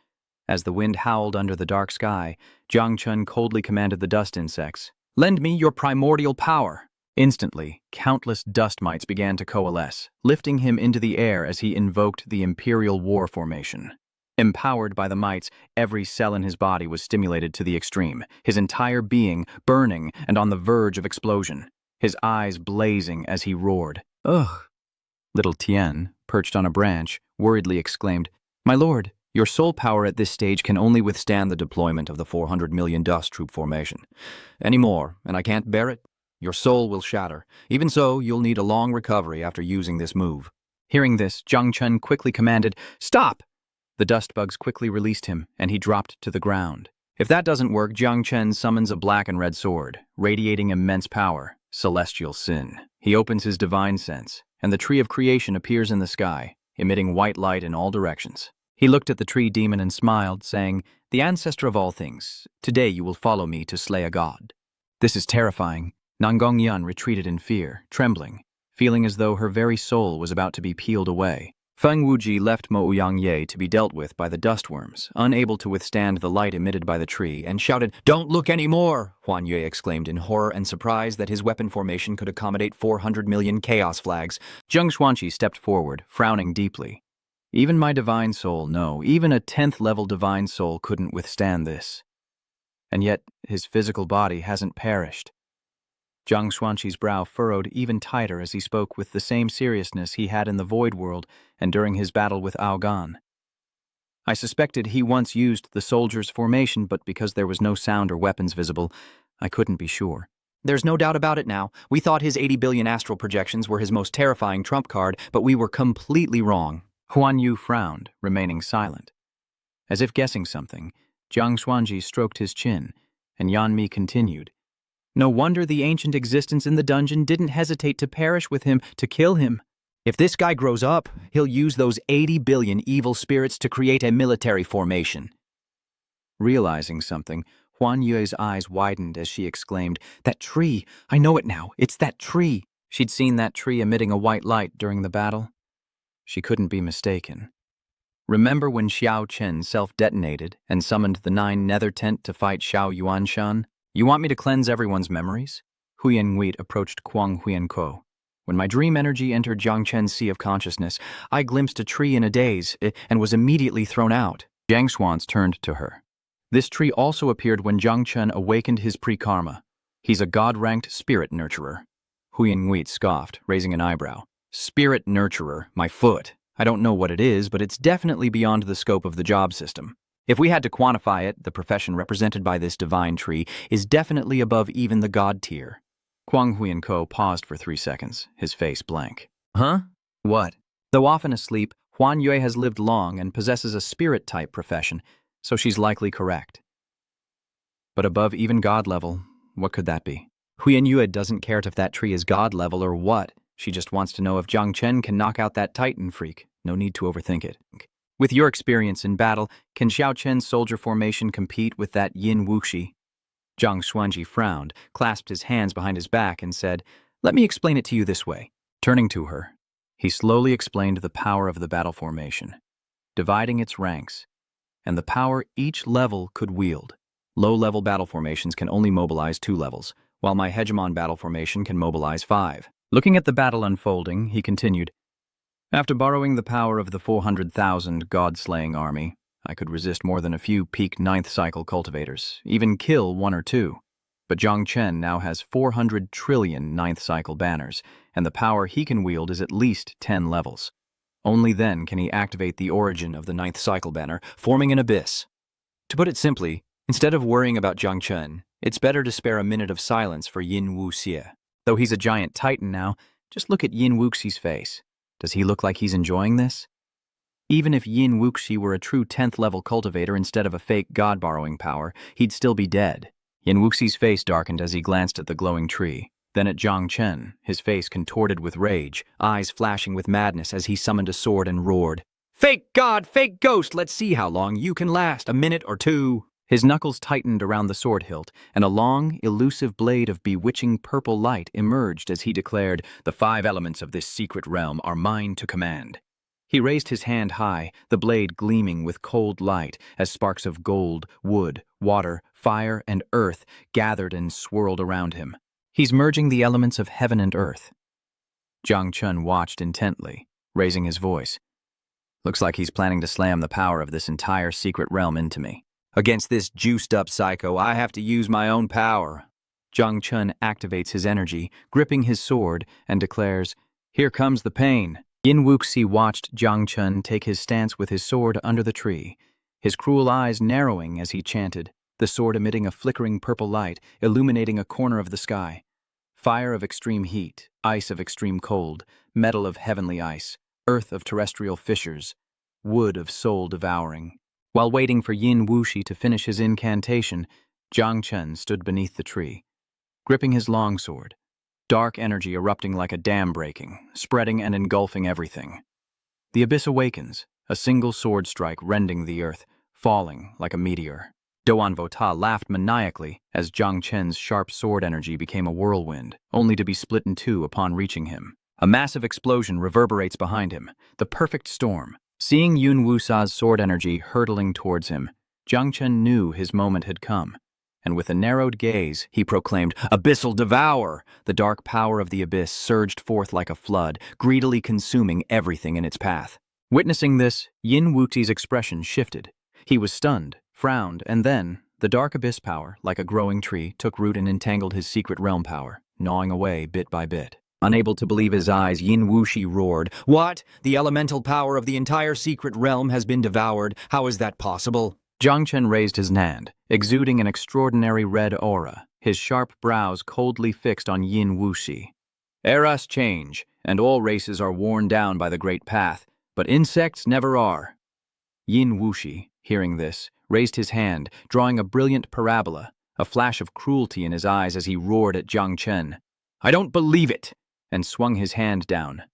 As the wind howled under the dark sky, Jung Chen coldly commanded the dust insects, "Lend me your primordial power." Instantly, countless dust mites began to coalesce, lifting him into the air as he invoked the Imperial War Formation. Empowered by the mites, every cell in his body was stimulated to the extreme, his entire being burning and on the verge of explosion, his eyes blazing as he roared. "Ugh!" Little Tien, perched on a branch, worriedly exclaimed, "My lord, your soul power at this stage can only withstand the deployment of the 400 million dust troop formation. Any more, and I can't bear it. Your soul will shatter. Even so, you'll need a long recovery after using this move." Hearing this, Jung Chen quickly commanded, "Stop!" The dust bugs quickly released him, and he dropped to the ground. If that doesn't work, Jung Chen summons a black and red sword, radiating immense power, celestial sin. He opens his divine sense, and the tree of creation appears in the sky, emitting white light in all directions. He looked at the tree demon and smiled, saying, "The ancestor of all things, today you will follow me to slay a god." This is terrifying. Nangong Yun retreated in fear, trembling, feeling as though her very soul was about to be peeled away. Feng Wuji left Mo Ouyang Ye to be dealt with by the dustworms, unable to withstand the light emitted by the tree, and shouted, "Don't look anymore!" Huan Yue exclaimed in horror and surprise that his weapon formation could accommodate 400 million chaos flags. Zheng Xuanqi stepped forward, frowning deeply. Even my divine soul, no, even a 10th level divine soul couldn't withstand this. And yet, his physical body hasn't perished. Zhang Xuanqi's brow furrowed even tighter as he spoke with the same seriousness he had in the Void World and during his battle with Ao Gan. I suspected he once used the soldier's formation, but because there was no sound or weapons visible, I couldn't be sure. There's no doubt about it now. We thought his 80 billion astral projections were his most terrifying trump card, but we were completely wrong. Huan Yu frowned, remaining silent. As if guessing something, Zhang Xuanqi stroked his chin, and Yan Mi continued. No wonder the ancient existence in the dungeon didn't hesitate to perish with him, to kill him. If this guy grows up, he'll use those 80 billion evil spirits to create a military formation. Realizing something, Huan Yue's eyes widened as she exclaimed, "That tree! I know it now! It's that tree!" She'd seen that tree emitting a white light during the battle. She couldn't be mistaken. Remember when Xiao Chen self-detonated and summoned the 9 nether tent to fight Xiao Yuanshan? You want me to cleanse everyone's memories? Huyen Wheat approached Kuang Huyen Ko. When my dream energy entered Jiang Chen's sea of consciousness, I glimpsed a tree in a daze and was immediately thrown out. Jiang Xuans turned to her. This tree also appeared when Jiang Chen awakened his pre-karma. He's a god-ranked spirit nurturer. Huyen Wheat scoffed, raising an eyebrow. Spirit nurturer, my foot. I don't know what it is, but it's definitely beyond the scope of the job system. If we had to quantify it, the profession represented by this divine tree is definitely above even the god tier. Kuang Huyen Ko paused for 3 seconds, his face blank. Huh? What? Though often asleep, Huan Yue has lived long and possesses a spirit-type profession, so she's likely correct. But above even god level, what could that be? Huyen Yue doesn't care if that tree is god level or what. She just wants to know if Jiang Chen can knock out that Titan freak. No need to overthink it. With your experience in battle, can Xiao Chen's soldier formation compete with that Yin Wuxi? Zhang Xuanji frowned, clasped his hands behind his back, and said, "Let me explain it to you this way." Turning to her, he slowly explained the power of the battle formation, dividing its ranks, and the power each level could wield. Low-level battle formations can only mobilize 2 levels, while my hegemon battle formation can mobilize 5. Looking at the battle unfolding, he continued, "After borrowing the power of the 400,000 god-slaying army, I could resist more than a few peak 9th cycle cultivators, even kill 1 or 2. But Jiang Chen now has 400 trillion 9th cycle banners, and the power he can wield is at least 10 levels. Only then can he activate the origin of the 9th cycle banner, forming an abyss. To put it simply, instead of worrying about Jiang Chen, it's better to spare a minute of silence for Yin Wuxie. Though he's a giant titan now, just look at Yin Wuxi's face. Does he look like he's enjoying this? Even if Yin Wuxi were a true 10th level cultivator instead of a fake god-borrowing power, he'd still be dead." Yin Wuxi's face darkened as he glanced at the glowing tree, then at Jiang Chen, his face contorted with rage, eyes flashing with madness as he summoned a sword and roared, "Fake god, fake ghost, let's see how long you can last, a minute or 2. His knuckles tightened around the sword hilt, and a long, elusive blade of bewitching purple light emerged as he declared, "The 5 elements of this secret realm are mine to command." He raised his hand high, the blade gleaming with cold light as sparks of gold, wood, water, fire, and earth gathered and swirled around him. He's merging the elements of heaven and earth. Jung Chen watched intently, raising his voice. Looks like he's planning to slam the power of this entire secret realm into me. Against this juiced-up psycho, I have to use my own power. Jung Chen activates his energy, gripping his sword, and declares, "Here comes the pain." Yin Wuxi watched Jung Chen take his stance with his sword under the tree, his cruel eyes narrowing as he chanted, the sword emitting a flickering purple light, illuminating a corner of the sky. Fire of extreme heat, ice of extreme cold, metal of heavenly ice, earth of terrestrial fissures, wood of soul devouring. While waiting for Yin Wuxi to finish his incantation, Jung Chen stood beneath the tree, gripping his longsword, dark energy erupting like a dam breaking, spreading and engulfing everything. The abyss awakens, a single sword strike rending the earth, falling like a meteor. Doan Vota laughed maniacally as Jung Chen's sharp sword energy became a whirlwind, only to be split in two upon reaching him. A massive explosion reverberates behind him, the perfect storm. Seeing Yun Wusa's sword energy hurtling towards him, Jung Chen knew his moment had come. And with a narrowed gaze, he proclaimed, "Abyssal Devour!" The dark power of the abyss surged forth like a flood, greedily consuming everything in its path. Witnessing this, Yin Wuxi's expression shifted. He was stunned, frowned, and then, the dark abyss power, like a growing tree, took root and entangled his secret realm power, gnawing away bit by bit. Unable to believe his eyes, Yin Wuxi roared, "What? The elemental power of the entire secret realm has been devoured? How is that possible?" Jung Chen raised his hand, exuding an extraordinary red aura, his sharp brows coldly fixed on Yin Wuxi. "Eras change, and all races are worn down by the great path, but insects never are." Yin Wuxi, hearing this, raised his hand, drawing a brilliant parabola, a flash of cruelty in his eyes as he roared at Jung Chen. "I don't believe it!" and swung his hand down.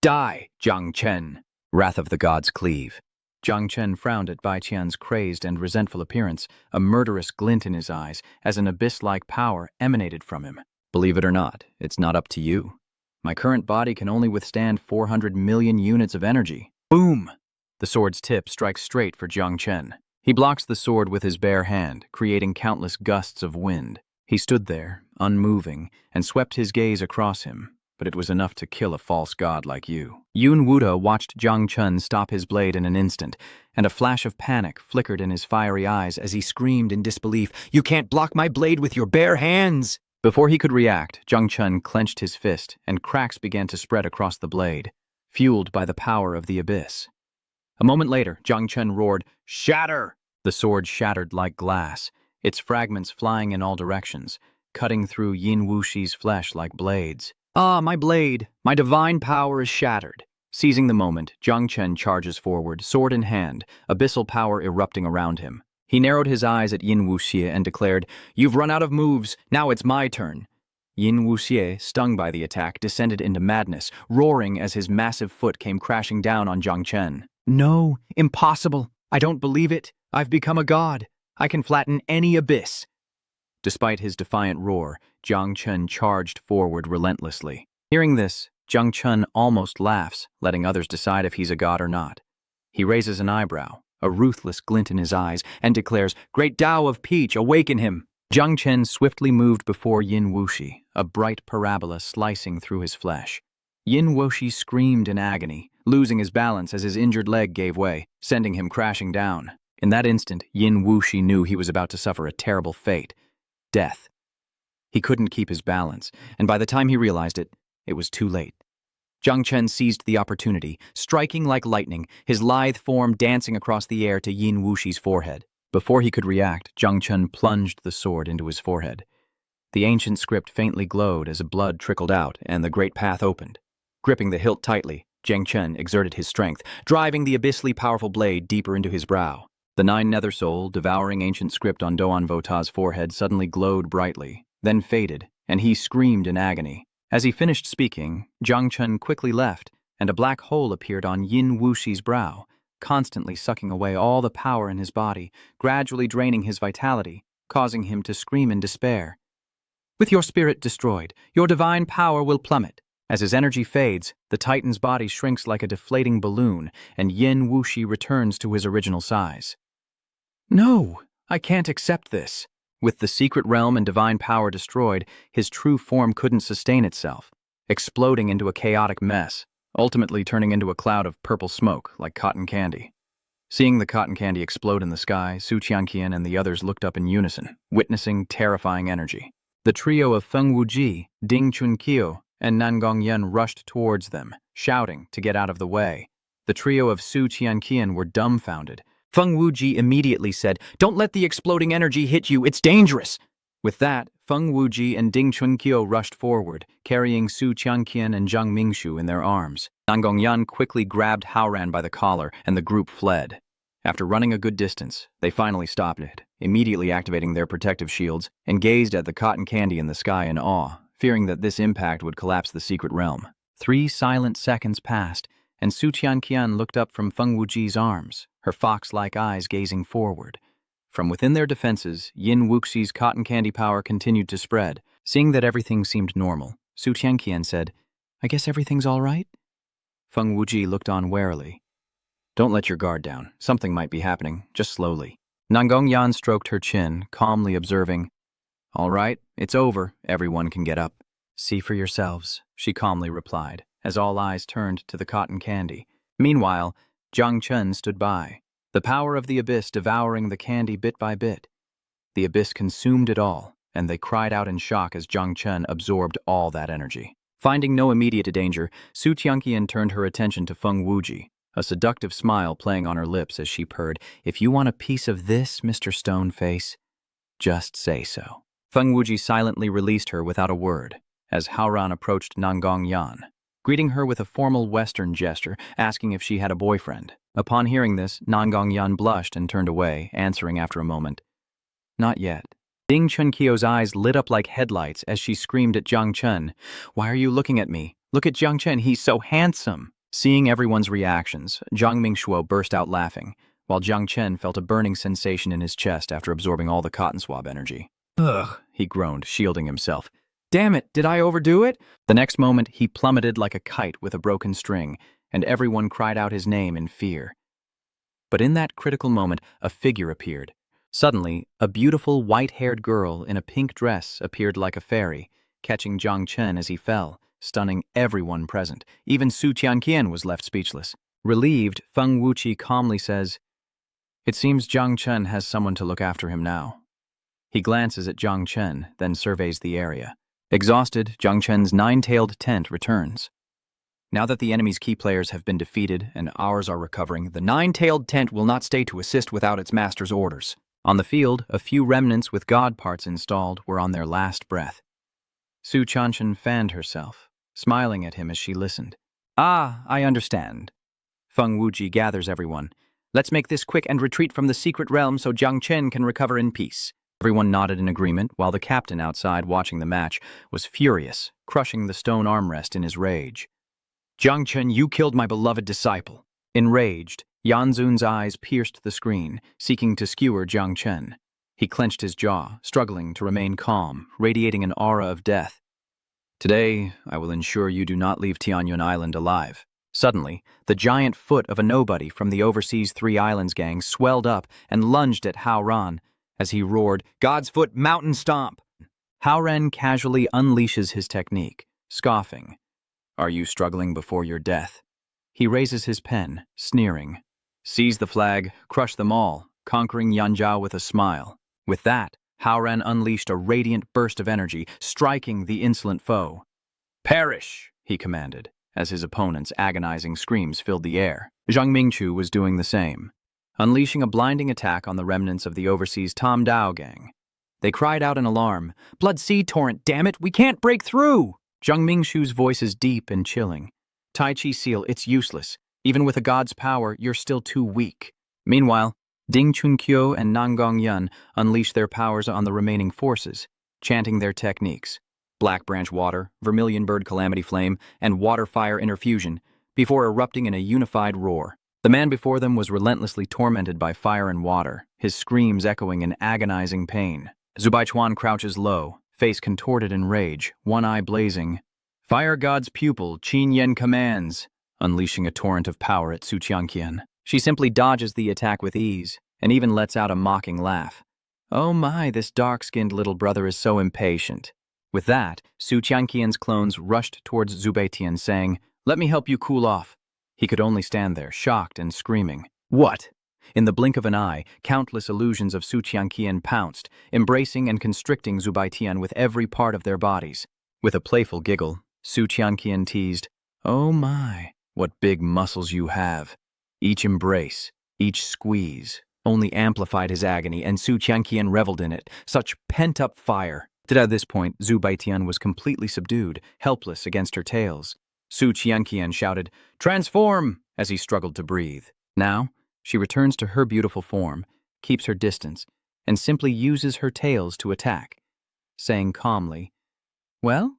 "Die, Jung Chen!" Wrath of the gods cleave. Jung Chen frowned at Bai Qian's crazed and resentful appearance, a murderous glint in his eyes as an abyss-like power emanated from him. "Believe it or not, it's not up to you. My current body can only withstand 400 million units of energy." Boom! The sword's tip strikes straight for Jung Chen. He blocks the sword with his bare hand, creating countless gusts of wind. He stood there, unmoving, and swept his gaze across him, but it was enough to kill a false god like you. Yun Wuda watched Jung Chen stop his blade in an instant, and a flash of panic flickered in his fiery eyes as he screamed in disbelief, "You can't block my blade with your bare hands!" Before he could react, Jung Chen clenched his fist, and cracks began to spread across the blade, fueled by the power of the abyss. A moment later, Jung Chen roared, "Shatter!" The sword shattered like glass, its fragments flying in all directions, cutting through Yin Wuxi's flesh like blades. "Ah, my blade! My divine power is shattered!" Seizing the moment, Jung Chen charges forward, sword in hand, abyssal power erupting around him. He narrowed his eyes at Yin Wuxie and declared, "You've run out of moves, now it's my turn." Yin Wuxie, stung by the attack, descended into madness, roaring as his massive foot came crashing down on Jung Chen. "No, impossible! I don't believe it! I've become a god! I can flatten any abyss!" Despite his defiant roar, Jung Chen charged forward relentlessly. Hearing this, Jung Chen almost laughs, letting others decide if he's a god or not. He raises an eyebrow, a ruthless glint in his eyes, and declares, "Great Tao of Peach, awaken him!" Jung Chen swiftly moved before Yin Wuxi, a bright parabola slicing through his flesh. Yin Wuxi screamed in agony, losing his balance as his injured leg gave way, sending him crashing down. In that instant, Yin Wuxi knew he was about to suffer a terrible fate. Death. He couldn't keep his balance, and by the time he realized it, it was too late. Jung Chen seized the opportunity, striking like lightning, his lithe form dancing across the air to Yin Wuxi's forehead. Before he could react, Jung Chen plunged the sword into his forehead. The ancient script faintly glowed as blood trickled out and the great path opened. Gripping the hilt tightly, Jung Chen exerted his strength, driving the abyssally powerful blade deeper into his brow. The nine nether soul, devouring ancient script on Doan Vota's forehead, suddenly glowed brightly, then faded, and he screamed in agony. As he finished speaking, Jung Chen quickly left, and a black hole appeared on Yin Wuxi's brow, constantly sucking away all the power in his body, gradually draining his vitality, causing him to scream in despair. "With your spirit destroyed, your divine power will plummet. As his energy fades, the Titan's body shrinks like a deflating balloon, and Yin Wuxi returns to his original size. No, I can't accept this. With the secret realm and divine power destroyed, his true form couldn't sustain itself, exploding into a chaotic mess, ultimately turning into a cloud of purple smoke like cotton candy. Seeing the cotton candy explode in the sky, Su Qianqian and the others looked up in unison, witnessing terrifying energy. The trio of Feng Wuji, Ding Chunqiu, and Nan Gongyan rushed towards them, shouting to get out of the way. The trio of Su Qianqian were dumbfounded. Feng Wuji immediately said, "Don't let the exploding energy hit you, it's dangerous." With that, Feng Wuji and Ding Chunqiu rushed forward, carrying Su Qianqian and Zhang Mingshu in their arms. Nan Gongyan quickly grabbed Haoran by the collar, and the group fled. After running a good distance, they finally stopped it, immediately activating their protective shields, and gazed at the cotton candy in the sky in awe, fearing that this impact would collapse the secret realm. 3 silent seconds passed, and Su Qianqian looked up from Feng Wuji's arms, her fox-like eyes gazing forward. From within their defenses, Yin Wuxi's cotton candy power continued to spread. Seeing that everything seemed normal, Su Qianqian said, "I guess everything's all right?" Feng Wuji looked on warily. "Don't let your guard down. Something might be happening, just slowly." Nan Gongyan stroked her chin, calmly observing, "All right, it's over. Everyone can get up." "See for yourselves," she calmly replied, as all eyes turned to the cotton candy. Meanwhile, Jung Chen stood by, the power of the abyss devouring the candy bit by bit. The abyss consumed it all, and they cried out in shock as Jung Chen absorbed all that energy. Finding no immediate danger, Su Qianqian turned her attention to Feng Wuji, a seductive smile playing on her lips as she purred, "If you want a piece of this, Mr. Stoneface, just say so." Feng Wuji silently released her without a word, as Haoran approached Nan Gongyan, greeting her with a formal Western gesture, asking if she had a boyfriend. Upon hearing this, Nan Gongyan blushed and turned away, answering after a moment, "Not yet." Ding Chunqiu's eyes lit up like headlights as she screamed at Zhang Chen, "Why are you looking at me? Look at Zhang Chen, he's so handsome." Seeing everyone's reactions, Zhang Mingshuo burst out laughing, while Zhang Chen felt a burning sensation in his chest after absorbing all the cotton swab energy. "Ugh," he groaned, shielding himself. "Damn it, did I overdo it?" The next moment, he plummeted like a kite with a broken string, and everyone cried out his name in fear. But in that critical moment, a figure appeared. Suddenly, a beautiful white-haired girl in a pink dress appeared like a fairy, catching Zhang Chen as he fell, stunning everyone present. Even Su Qianqian was left speechless. Relieved, Feng Wuji calmly says, "It seems Zhang Chen has someone to look after him now." He glances at Zhang Chen, then surveys the area. Exhausted, Zhang Chen's 9-tailed tent returns. Now that the enemy's key players have been defeated and ours are recovering, the 9-tailed tent will not stay to assist without its master's orders. On the field, a few remnants with god parts installed were on their last breath. Su Qianqian fanned herself, smiling at him as she listened. "Ah, I understand." Feng Wuji gathers everyone. "Let's make this quick and retreat from the secret realm so Zhang Chen can recover in peace." Everyone nodded in agreement, while the captain outside watching the match was furious, crushing the stone armrest in his rage. "Zhang Chen, you killed my beloved disciple." Enraged, Yanzun's eyes pierced the screen, seeking to skewer Zhang Chen. He clenched his jaw, struggling to remain calm, radiating an aura of death. "Today, I will ensure you do not leave Tianyun Island alive." Suddenly, the giant foot of a nobody from the Overseas 3 Islands gang swelled up and lunged at Haoran as he roared, "God's Foot Mountain Stomp!" Haoran casually unleashes his technique, scoffing, "Are you struggling before your death?" He raises his pen, sneering. "Seize the flag, crush them all," conquering Yanjiao with a smile. With that, Haoran unleashed a radiant burst of energy, striking the insolent foe. "Perish!" he commanded, as his opponent's agonizing screams filled the air. Zhang Mingchu was doing the same, unleashing a blinding attack on the remnants of the Overseas Tom Dao gang. They cried out in alarm, "Blood Sea Torrent, damn it, we can't break through!" Zhang Mingshu's voice is deep and chilling. "Tai Chi Seal, it's useless. Even with a god's power, you're still too weak." Meanwhile, Ding Chunqiu and Nan Gongyan unleashed their powers on the remaining forces, chanting their techniques. Black Branch Water, Vermilion Bird Calamity Flame, and Water Fire Interfusion, before erupting in a unified roar. The man before them was relentlessly tormented by fire and water, his screams echoing in agonizing pain. Zubaichuan crouches low, face contorted in rage, one eye blazing. Fire God's pupil, Qin Yen commands, unleashing a torrent of power at Su Qianqian. She simply dodges the attack with ease, and even lets out a mocking laugh. Oh my, this dark-skinned little brother is so impatient. With that, Su Qianqian's clones rushed towards Zhu Beitian, saying, "Let me help you cool off." He could only stand there, shocked and screaming. What? In the blink of an eye, countless illusions of Su Qianqian pounced, embracing and constricting Zhu Beitian with every part of their bodies. With a playful giggle, Su Qianqian teased, "Oh my, what big muscles you have." Each embrace, each squeeze, only amplified his agony, and Su Qianqian reveled in it. Such pent-up fire. At this point, Zhu Beitian was completely subdued, helpless against her tails. Su Qianqian shouted, "Transform!" as he struggled to breathe. Now, she returns to her beautiful form, keeps her distance, and simply uses her tails to attack, saying calmly, "Well,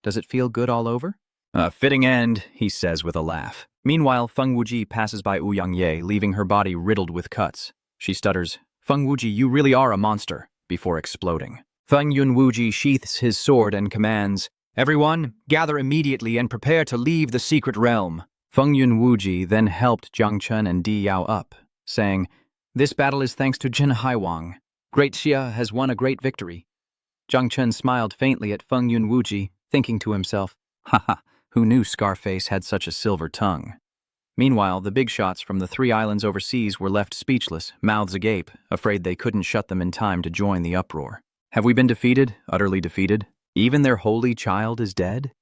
does it feel good all over?" "A fitting end," he says with a laugh. Meanwhile, Feng Wuji passes by Wu Yangye, leaving her body riddled with cuts. She stutters, "Feng Wuji, you really are a monster," before exploding. Feng Yun Wuji sheaths his sword and commands, "Everyone, gather immediately and prepare to leave the secret realm." Feng Yun Wuji then helped Jung Chen and Di Yao up, saying, "This battle is thanks to Jin Haiwang. Great Xia has won a great victory." Jung Chen smiled faintly at Feng Yun Wuji, thinking to himself, "Haha, who knew Scarface had such a silver tongue?" Meanwhile, the big shots from the 3 islands overseas were left speechless, mouths agape, afraid they couldn't shut them in time to join the uproar. Have we been defeated, utterly defeated? Even their holy child is dead?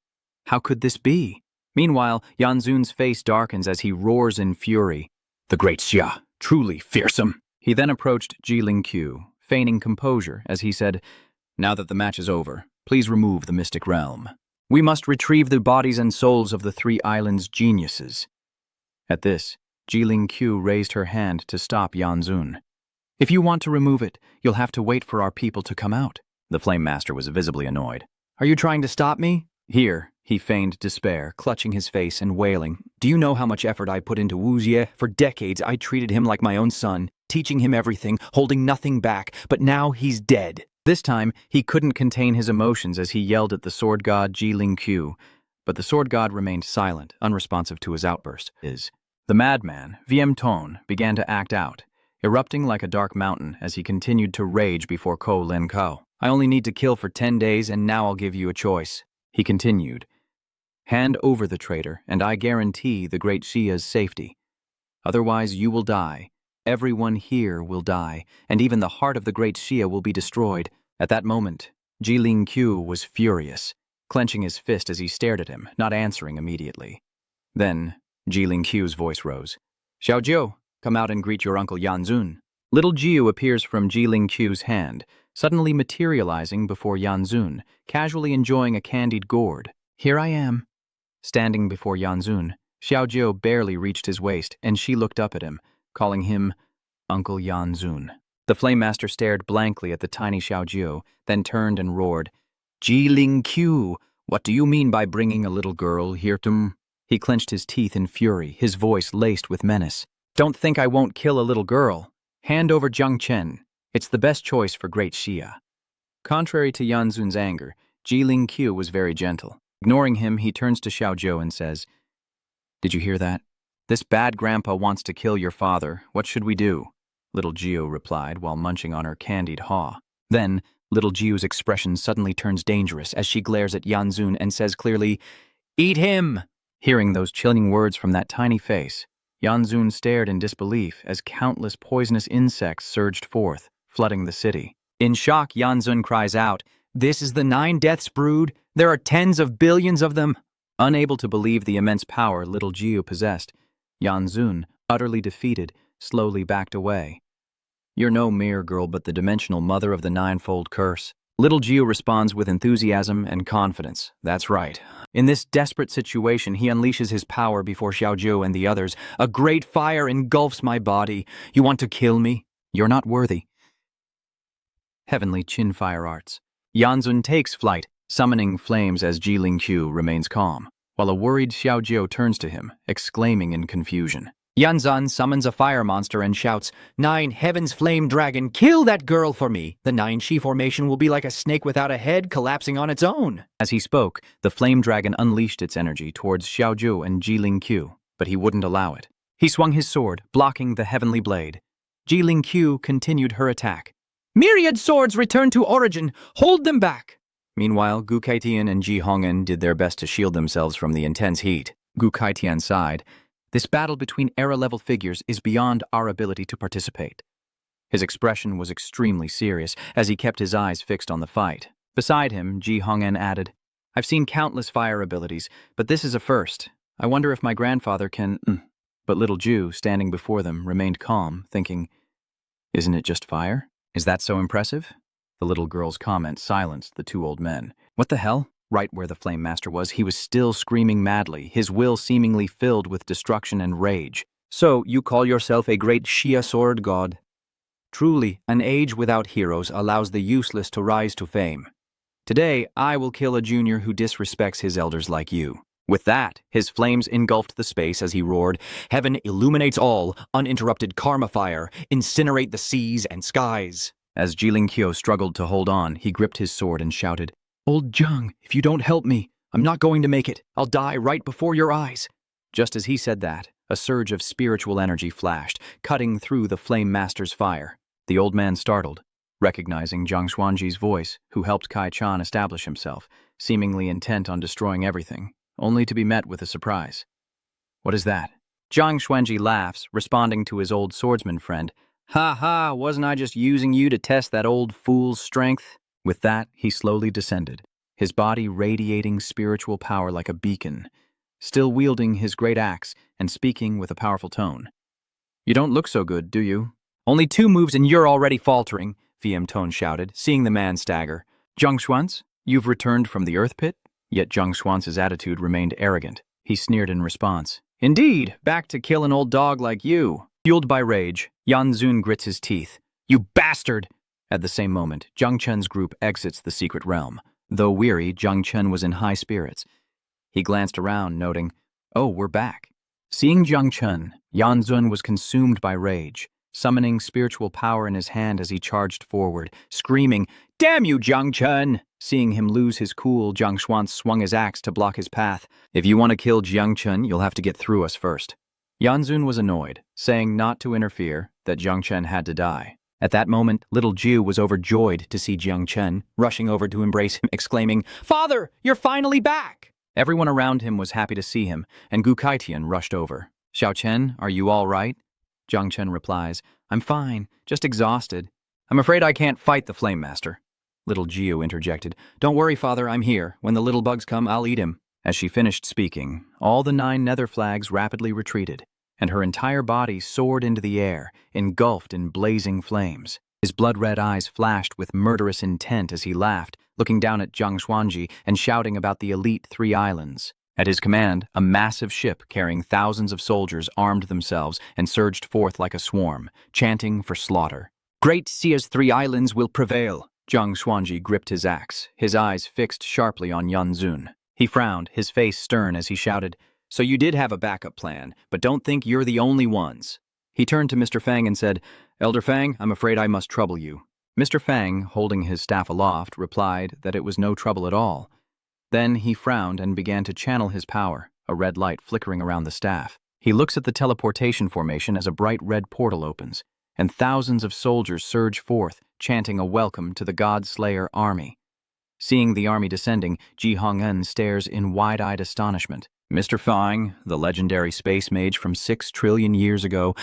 How could this be? Meanwhile, Yanzun's face darkens as he roars in fury. "The great Xia, truly fearsome." He then approached Ji Lingqiu, feigning composure, as he said, "Now that the match is over, please remove the mystic realm. We must retrieve the bodies and souls of the 3 islands' geniuses." At this, Ji Lingqiu raised her hand to stop Yanzun. "If you want to remove it, you'll have to wait for our people to come out." The Flame Master was visibly annoyed. "Are you trying to stop me?" Here, he feigned despair, clutching his face and wailing. "Do you know how much effort I put into Wu Jie? For decades, I treated him like my own son, teaching him everything, holding nothing back, but now he's dead." This time, he couldn't contain his emotions as he yelled at the sword god Ji Lingqiu, but the sword god remained silent, unresponsive to his outburst. The madman, Wiem Ton, began to act out, erupting like a dark mountain as he continued to rage before Ko Lin Kao. "I only need to kill for 10 days, and now I'll give you a choice." He continued, "Hand over the traitor, and I guarantee the great Xia's safety. Otherwise you will die, everyone here will die, and even the heart of the great Xia will be destroyed." At that moment, Ji Lingqiu was furious, clenching his fist as he stared at him, not answering immediately. Then, Ji Lingqiu's voice rose. "Xiao Jiu, come out and greet your uncle Yanzun." Little Jiu appears from Ji Lingqiu's hand, suddenly materializing before Yanzun, casually enjoying a candied gourd. "Here I am." Standing before Yanzun, Xiao Jiu barely reached his waist, and she looked up at him, calling him Uncle Yanzun. The Flame Master stared blankly at the tiny Xiao Jiu, then turned and roared, "Ji Lingqiu, what do you mean by bringing a little girl here to?" He clenched his teeth in fury, his voice laced with menace. "Don't think I won't kill a little girl. Hand over Jung Chen. It's the best choice for great Xia." Contrary to Yanzun's anger, Ji Lingqiu was very gentle. Ignoring him, he turns to Xiao Jiu and says, "Did you hear that? This bad grandpa wants to kill your father. What should we do?" Little Jiu replied while munching on her candied haw. Then, little Jiu's expression suddenly turns dangerous as she glares at Yanzun and says clearly, "Eat him!" Hearing those chilling words from that tiny face, Yanzun stared in disbelief as countless poisonous insects surged forth, flooding the city. In shock, Yanzun cries out, "This is the 9 deaths brood? There are tens of billions of them!" Unable to believe the immense power little Jiu possessed, Yanzun, utterly defeated, slowly backed away. "You're no mere girl but the dimensional mother of the 9-fold curse." Little Jiu responds with enthusiasm and confidence. "That's right." In this desperate situation, he unleashes his power before Xiao Jiu and the others. "A great fire engulfs my body. You want to kill me? You're not worthy." Heavenly Qin Fire Arts. Yanzun takes flight, summoning flames as Ji Lingqiu remains calm, while a worried Xiao Jiu turns to him, exclaiming in confusion, Yanzan summons a fire monster and shouts, "Nine Heaven's Flame Dragon, kill that girl for me! The 9 Shi formation will be like a snake without a head collapsing on its own." As he spoke, the flame dragon unleashed its energy towards Xiaozhu and Jilingqiu, but he wouldn't allow it. He swung his sword, blocking the heavenly blade. Jilingqiu continued her attack. Myriad swords return to origin. Hold them back. Meanwhile, Gu Kaitian and Ji Hongen did their best to shield themselves from the intense heat. Gu Kaitian sighed. This battle between era-level figures is beyond our ability to participate. His expression was extremely serious as he kept his eyes fixed on the fight. Beside him, Ji Hongen added, "I've seen countless fire abilities, but this is a first. I wonder if my grandfather can—" But little Ju, standing before them, remained calm, thinking, "Isn't it just fire? Is that so impressive?" The little girl's comment silenced the two old men. What the hell? Right where the Flame Master was, he was still screaming madly, his will seemingly filled with destruction and rage. "So, you call yourself a great Shia sword god? Truly, an age without heroes allows the useless to rise to fame. Today, I will kill a junior who disrespects his elders like you." With that, his flames engulfed the space as he roared, "Heaven illuminates all, uninterrupted karma fire, incinerate the seas and skies." As Jilingqiu struggled to hold on, he gripped his sword and shouted, "Old Jung, if you don't help me, I'm not going to make it. I'll die right before your eyes." Just as he said that, a surge of spiritual energy flashed, cutting through the Flame Master's fire. The old man startled, recognizing Zhang Xuanji's voice, who helped Kai Chan establish himself, seemingly intent on destroying everything, only to be met with a surprise. "What is that?" Zhang Xuanji laughs, responding to his old swordsman friend. "Ha ha, wasn't I just using you to test that old fool's strength?" With that, he slowly descended, his body radiating spiritual power like a beacon, still wielding his great axe and speaking with a powerful tone. "You don't look so good, do you?" "Only 2 moves and you're already faltering," VM Tone shouted, seeing the man stagger. "Zhang Xuanz, you've returned from the earth pit?" Yet Zhang Xuanz's attitude remained arrogant. He sneered in response. "Indeed, back to kill an old dog like you." Fueled by rage, Yan Zun grits his teeth. "You bastard!" At the same moment, Jung Chen's group exits the secret realm. Though weary, Jung Chen was in high spirits. He glanced around, noting, "Oh, we're back." Seeing Jung Chen, Yan Zun was consumed by rage, summoning spiritual power in his hand as he charged forward, screaming, "Damn you, Jung Chen!" Seeing him lose his cool, Zhang Xuan swung his axe to block his path. "If you want to kill Jiang Chen, you'll have to get through us first." Yan Zun was annoyed, saying not to interfere, that Zhang Chen had to die. At that moment, little Ju was overjoyed to see Jiang Chen, rushing over to embrace him, exclaiming, Father, you're finally back! Everyone around him was happy to see him, and Gu Kaitian rushed over. "Xiao Chen, are you all right?" Zhang Chen replies, "I'm fine, just exhausted." "I'm afraid I can't fight the Flame Master." Little Jiu interjected, "Don't worry, Father, I'm here. When the little bugs come, I'll eat him." As she finished speaking, all the 9 nether flags rapidly retreated, and her entire body soared into the air, engulfed in blazing flames. His blood-red eyes flashed with murderous intent as he laughed, looking down at Zhang Xuanji and shouting about the elite 3 islands. At his command, a massive ship carrying thousands of soldiers armed themselves and surged forth like a swarm, chanting for slaughter. "Great Sia's 3 islands will prevail." Zhang Xuanji gripped his axe, his eyes fixed sharply on Yan Zun. He frowned, his face stern as he shouted, "So you did have a backup plan, but don't think you're the only ones." He turned to Mr. Fang and said, "Elder Fang, I'm afraid I must trouble you." Mr. Fang, holding his staff aloft, replied that it was no trouble at all. Then he frowned and began to channel his power, a red light flickering around the staff. He looks at the teleportation formation as a bright red portal opens, and thousands of soldiers surge forth, chanting a welcome to the God-Slayer army. Seeing the army descending, Ji Hong-en stares in wide-eyed astonishment. Mr. Fang, the legendary space mage from 6 trillion years ago,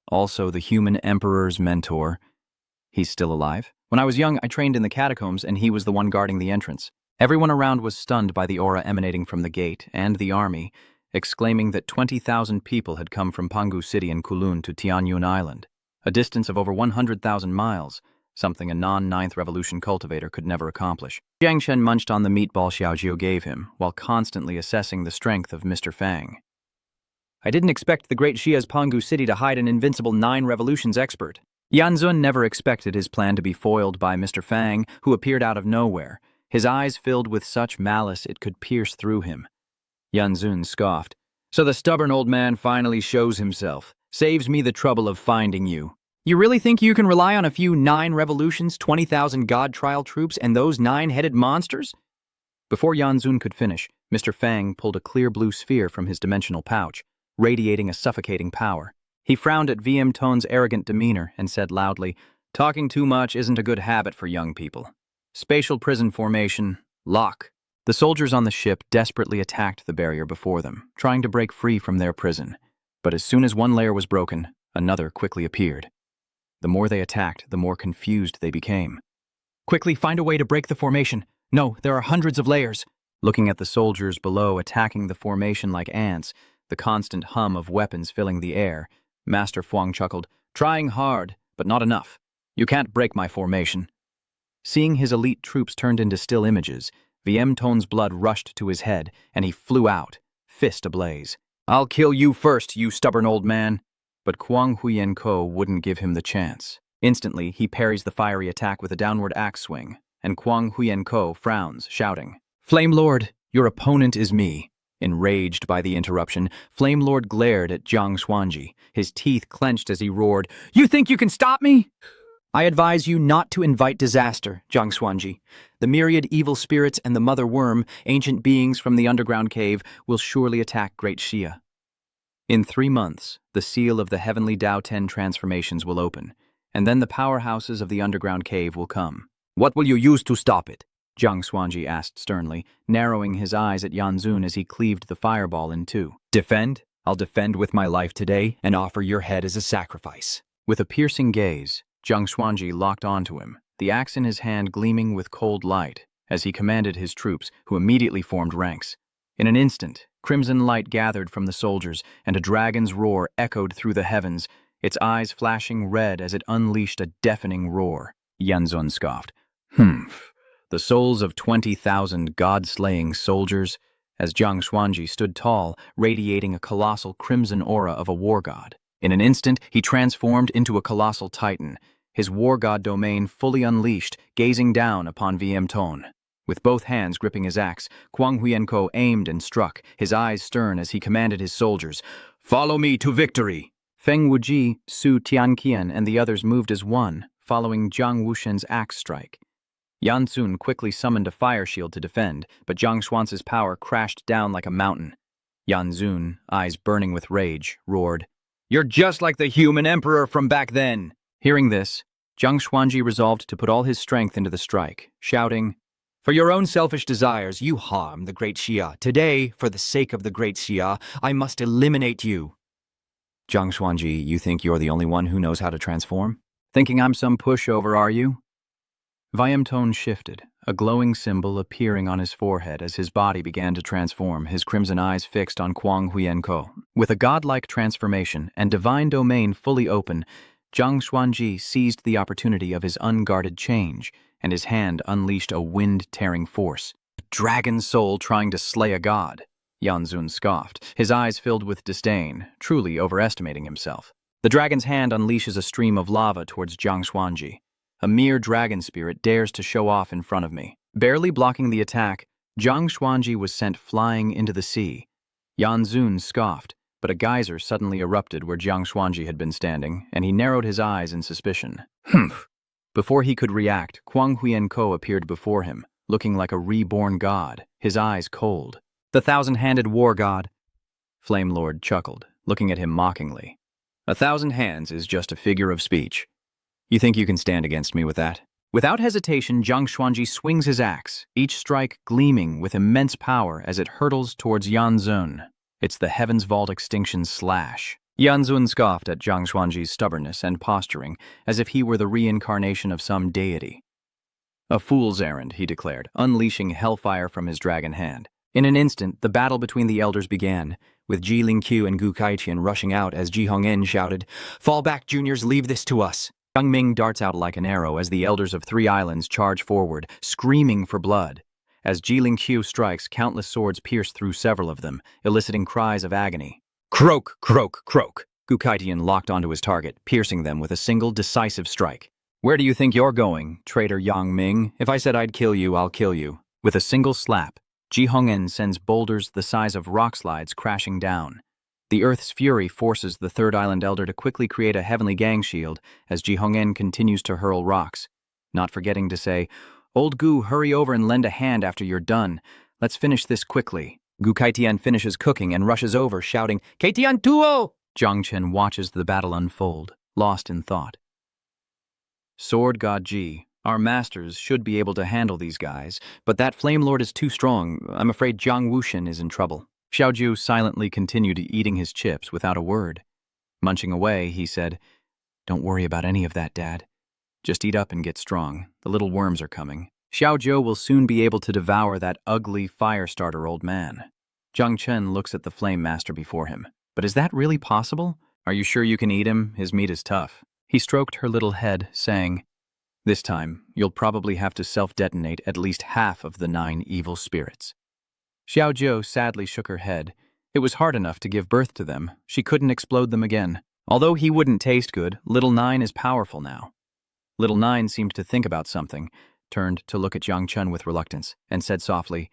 also the human emperor's mentor. He's still alive? When I was young, I trained in the catacombs, and he was the one guarding the entrance. Everyone around was stunned by the aura emanating from the gate and the army, exclaiming that 20,000 people had come from Pangu City and Kulun to Tianyun Island, a distance of over 100,000 miles, something a non-Ninth Revolution cultivator could never accomplish. Jiang Shen munched on the meatball Xiaojiu gave him, while constantly assessing the strength of Mr. Fang. "I didn't expect the great Xia's Pangu City to hide an invincible 9 revolutions expert." Yan Zun never expected his plan to be foiled by Mr. Fang, who appeared out of nowhere, his eyes filled with such malice it could pierce through him. Yan Zun scoffed, So the stubborn old man finally shows himself, saves me the trouble of finding you. You really think you can rely on a few 9 revolutions, 20,000 god trial troops, and those 9-headed monsters? Before Yanzun could finish, Mr. Fang pulled a clear blue sphere from his dimensional pouch, radiating a suffocating power. He frowned at VM Tone's arrogant demeanor and said loudly, "Talking too much isn't a good habit for young people. Spatial prison formation, lock." The soldiers on the ship desperately attacked the barrier before them, trying to break free from their prison. But as soon as one layer was broken, another quickly appeared. The more they attacked, the more confused they became. Quickly, find a way to break the formation. No, there are hundreds of layers. Looking at the soldiers below attacking the formation like ants, the constant hum of weapons filling the air, Master Fuang chuckled, "Trying hard, but not enough. You can't break my formation." Seeing his elite troops turned into still images, VM Tone's blood rushed to his head, and he flew out, fist ablaze. "I'll kill you first, you stubborn old man." But Kwang Huyen-ko wouldn't give him the chance. Instantly, he parries the fiery attack with a downward axe swing, and Kwang Huyen-ko frowns, shouting, "Flame Lord, your opponent is me." Enraged by the interruption, Flame Lord glared at Jiang Xuanji, his teeth clenched as he roared, "You think you can stop me?" I advise you not to invite disaster, Jiang Xuanji. The myriad evil spirits and the mother worm, ancient beings from the underground cave, will surely attack Great Xia. In 3 months, the seal of the heavenly Tao Ten transformations will open, and then the powerhouses of the underground cave will come. "What will you use to stop it?" Jiang Xuanji asked sternly, narrowing his eyes at Yanzun as he cleaved the fireball in two. Defend? I'll defend with my life today and offer your head as a sacrifice. With a piercing gaze, Jiang Xuanji locked onto him, the axe in his hand gleaming with cold light, as he commanded his troops, who immediately formed ranks. In an instant, crimson light gathered from the soldiers, and a dragon's roar echoed through the heavens, its eyes flashing red as it unleashed a deafening roar. Yanzun scoffed. "Humph. The souls of 20,000 god-slaying soldiers," as Jiang Xuanji stood tall, radiating a colossal crimson aura of a war god. In an instant, he transformed into a colossal titan, his war god domain fully unleashed, gazing down upon VM Tone. With both hands gripping his axe, Kwang Huyen-ko aimed and struck, his eyes stern as he commanded his soldiers, "Follow me to victory!" Feng Wuji, Su Tianqian, and the others moved as one, following Jiang Wushen's axe strike. Yanzun quickly summoned a fire shield to defend, but Jiang Xuan's power crashed down like a mountain. Yanzun, eyes burning with rage, roared, "You're just like the human emperor from back then!" Hearing this, Jiang Xuanji resolved to put all his strength into the strike, shouting, "For your own selfish desires, you harm the Great Xia. Today, for the sake of the Great Xia, I must eliminate you." Jiang Xuanji, you think you're the only one who knows how to transform? Thinking I'm some pushover, are you? VM Tone shifted, a glowing symbol appearing on his forehead as his body began to transform, his crimson eyes fixed on Kwang Huyen-ko. With a godlike transformation and divine domain fully open, Jiang Xuanji seized the opportunity of his unguarded change, and his hand unleashed a wind-tearing force. "A dragon soul trying to slay a god," Yanzun scoffed, his eyes filled with disdain, truly overestimating himself. The dragon's hand unleashes a stream of lava towards Jiang Xuanji. A mere dragon spirit dares to show off in front of me. Barely blocking the attack, Jiang Xuanji was sent flying into the sea. Yanzun scoffed, but a geyser suddenly erupted where Jiang Xuanji had been standing, and he narrowed his eyes in suspicion. "Humph." Before he could react, Kwang Huyen-ko appeared before him, looking like a reborn god, his eyes cold. "The thousand-handed war god," Flame Lord chuckled, looking at him mockingly. "A thousand hands is just a figure of speech. You think you can stand against me with that?" Without hesitation, Jiang Xuanji swings his axe, each strike gleaming with immense power as it hurtles towards Yanzun. It's the Heaven's Vault Extinction Slash. Yanzun scoffed at Jiang Xuanji's stubbornness and posturing, as if he were the reincarnation of some deity. "A fool's errand," he declared, unleashing hellfire from his dragon hand. In an instant, the battle between the elders began, with Ji Lingqiu and Gu Kaiqian rushing out as Ji Hong'en shouted, "Fall back, juniors, leave this to us." Young Ming darts out like an arrow as the elders of 3 islands charge forward, screaming for blood. As Ji Lingqiu strikes, countless swords pierce through several of them, eliciting cries of agony. Croak, croak, croak. Gu Kaiqian locked onto his target, piercing them with a single decisive strike. "Where do you think you're going, traitor Yang Ming? If I said I'd kill you, I'll kill you." With a single slap, Ji Hongen sends boulders the size of rock slides crashing down. The Earth's fury forces the third island elder to quickly create a heavenly gang shield as Ji Hongen continues to hurl rocks, not forgetting to say, "Old Gu, hurry over and lend a hand after you're done. Let's finish this quickly." Gu Kaitian finishes cooking and rushes over, shouting, Kaitian Tuo! Jung Chen watches the battle unfold, lost in thought. Sword God Ji, our masters should be able to handle these guys, but that Flame Lord is too strong. I'm afraid Jiang Wushin is in trouble. Xiaoju silently continued eating his chips without a word. Munching away, he said, "Don't worry about any of that, Dad. Just eat up and get strong. The little worms are coming. Xiaozhou will soon be able to devour that ugly fire-starter old man." Jung Chen looks at the Flame Master before him. "But is that really possible? Are you sure you can eat him? His meat is tough." He stroked her little head, saying, "This time, you'll probably have to self-detonate at least half of the 9 evil spirits." Xiaozhou sadly shook her head. It was hard enough to give birth to them. She couldn't explode them again. Although he wouldn't taste good, Little Nine is powerful now. Little Nine seemed to think about something, turned to look at Jung Chen with reluctance, and said softly,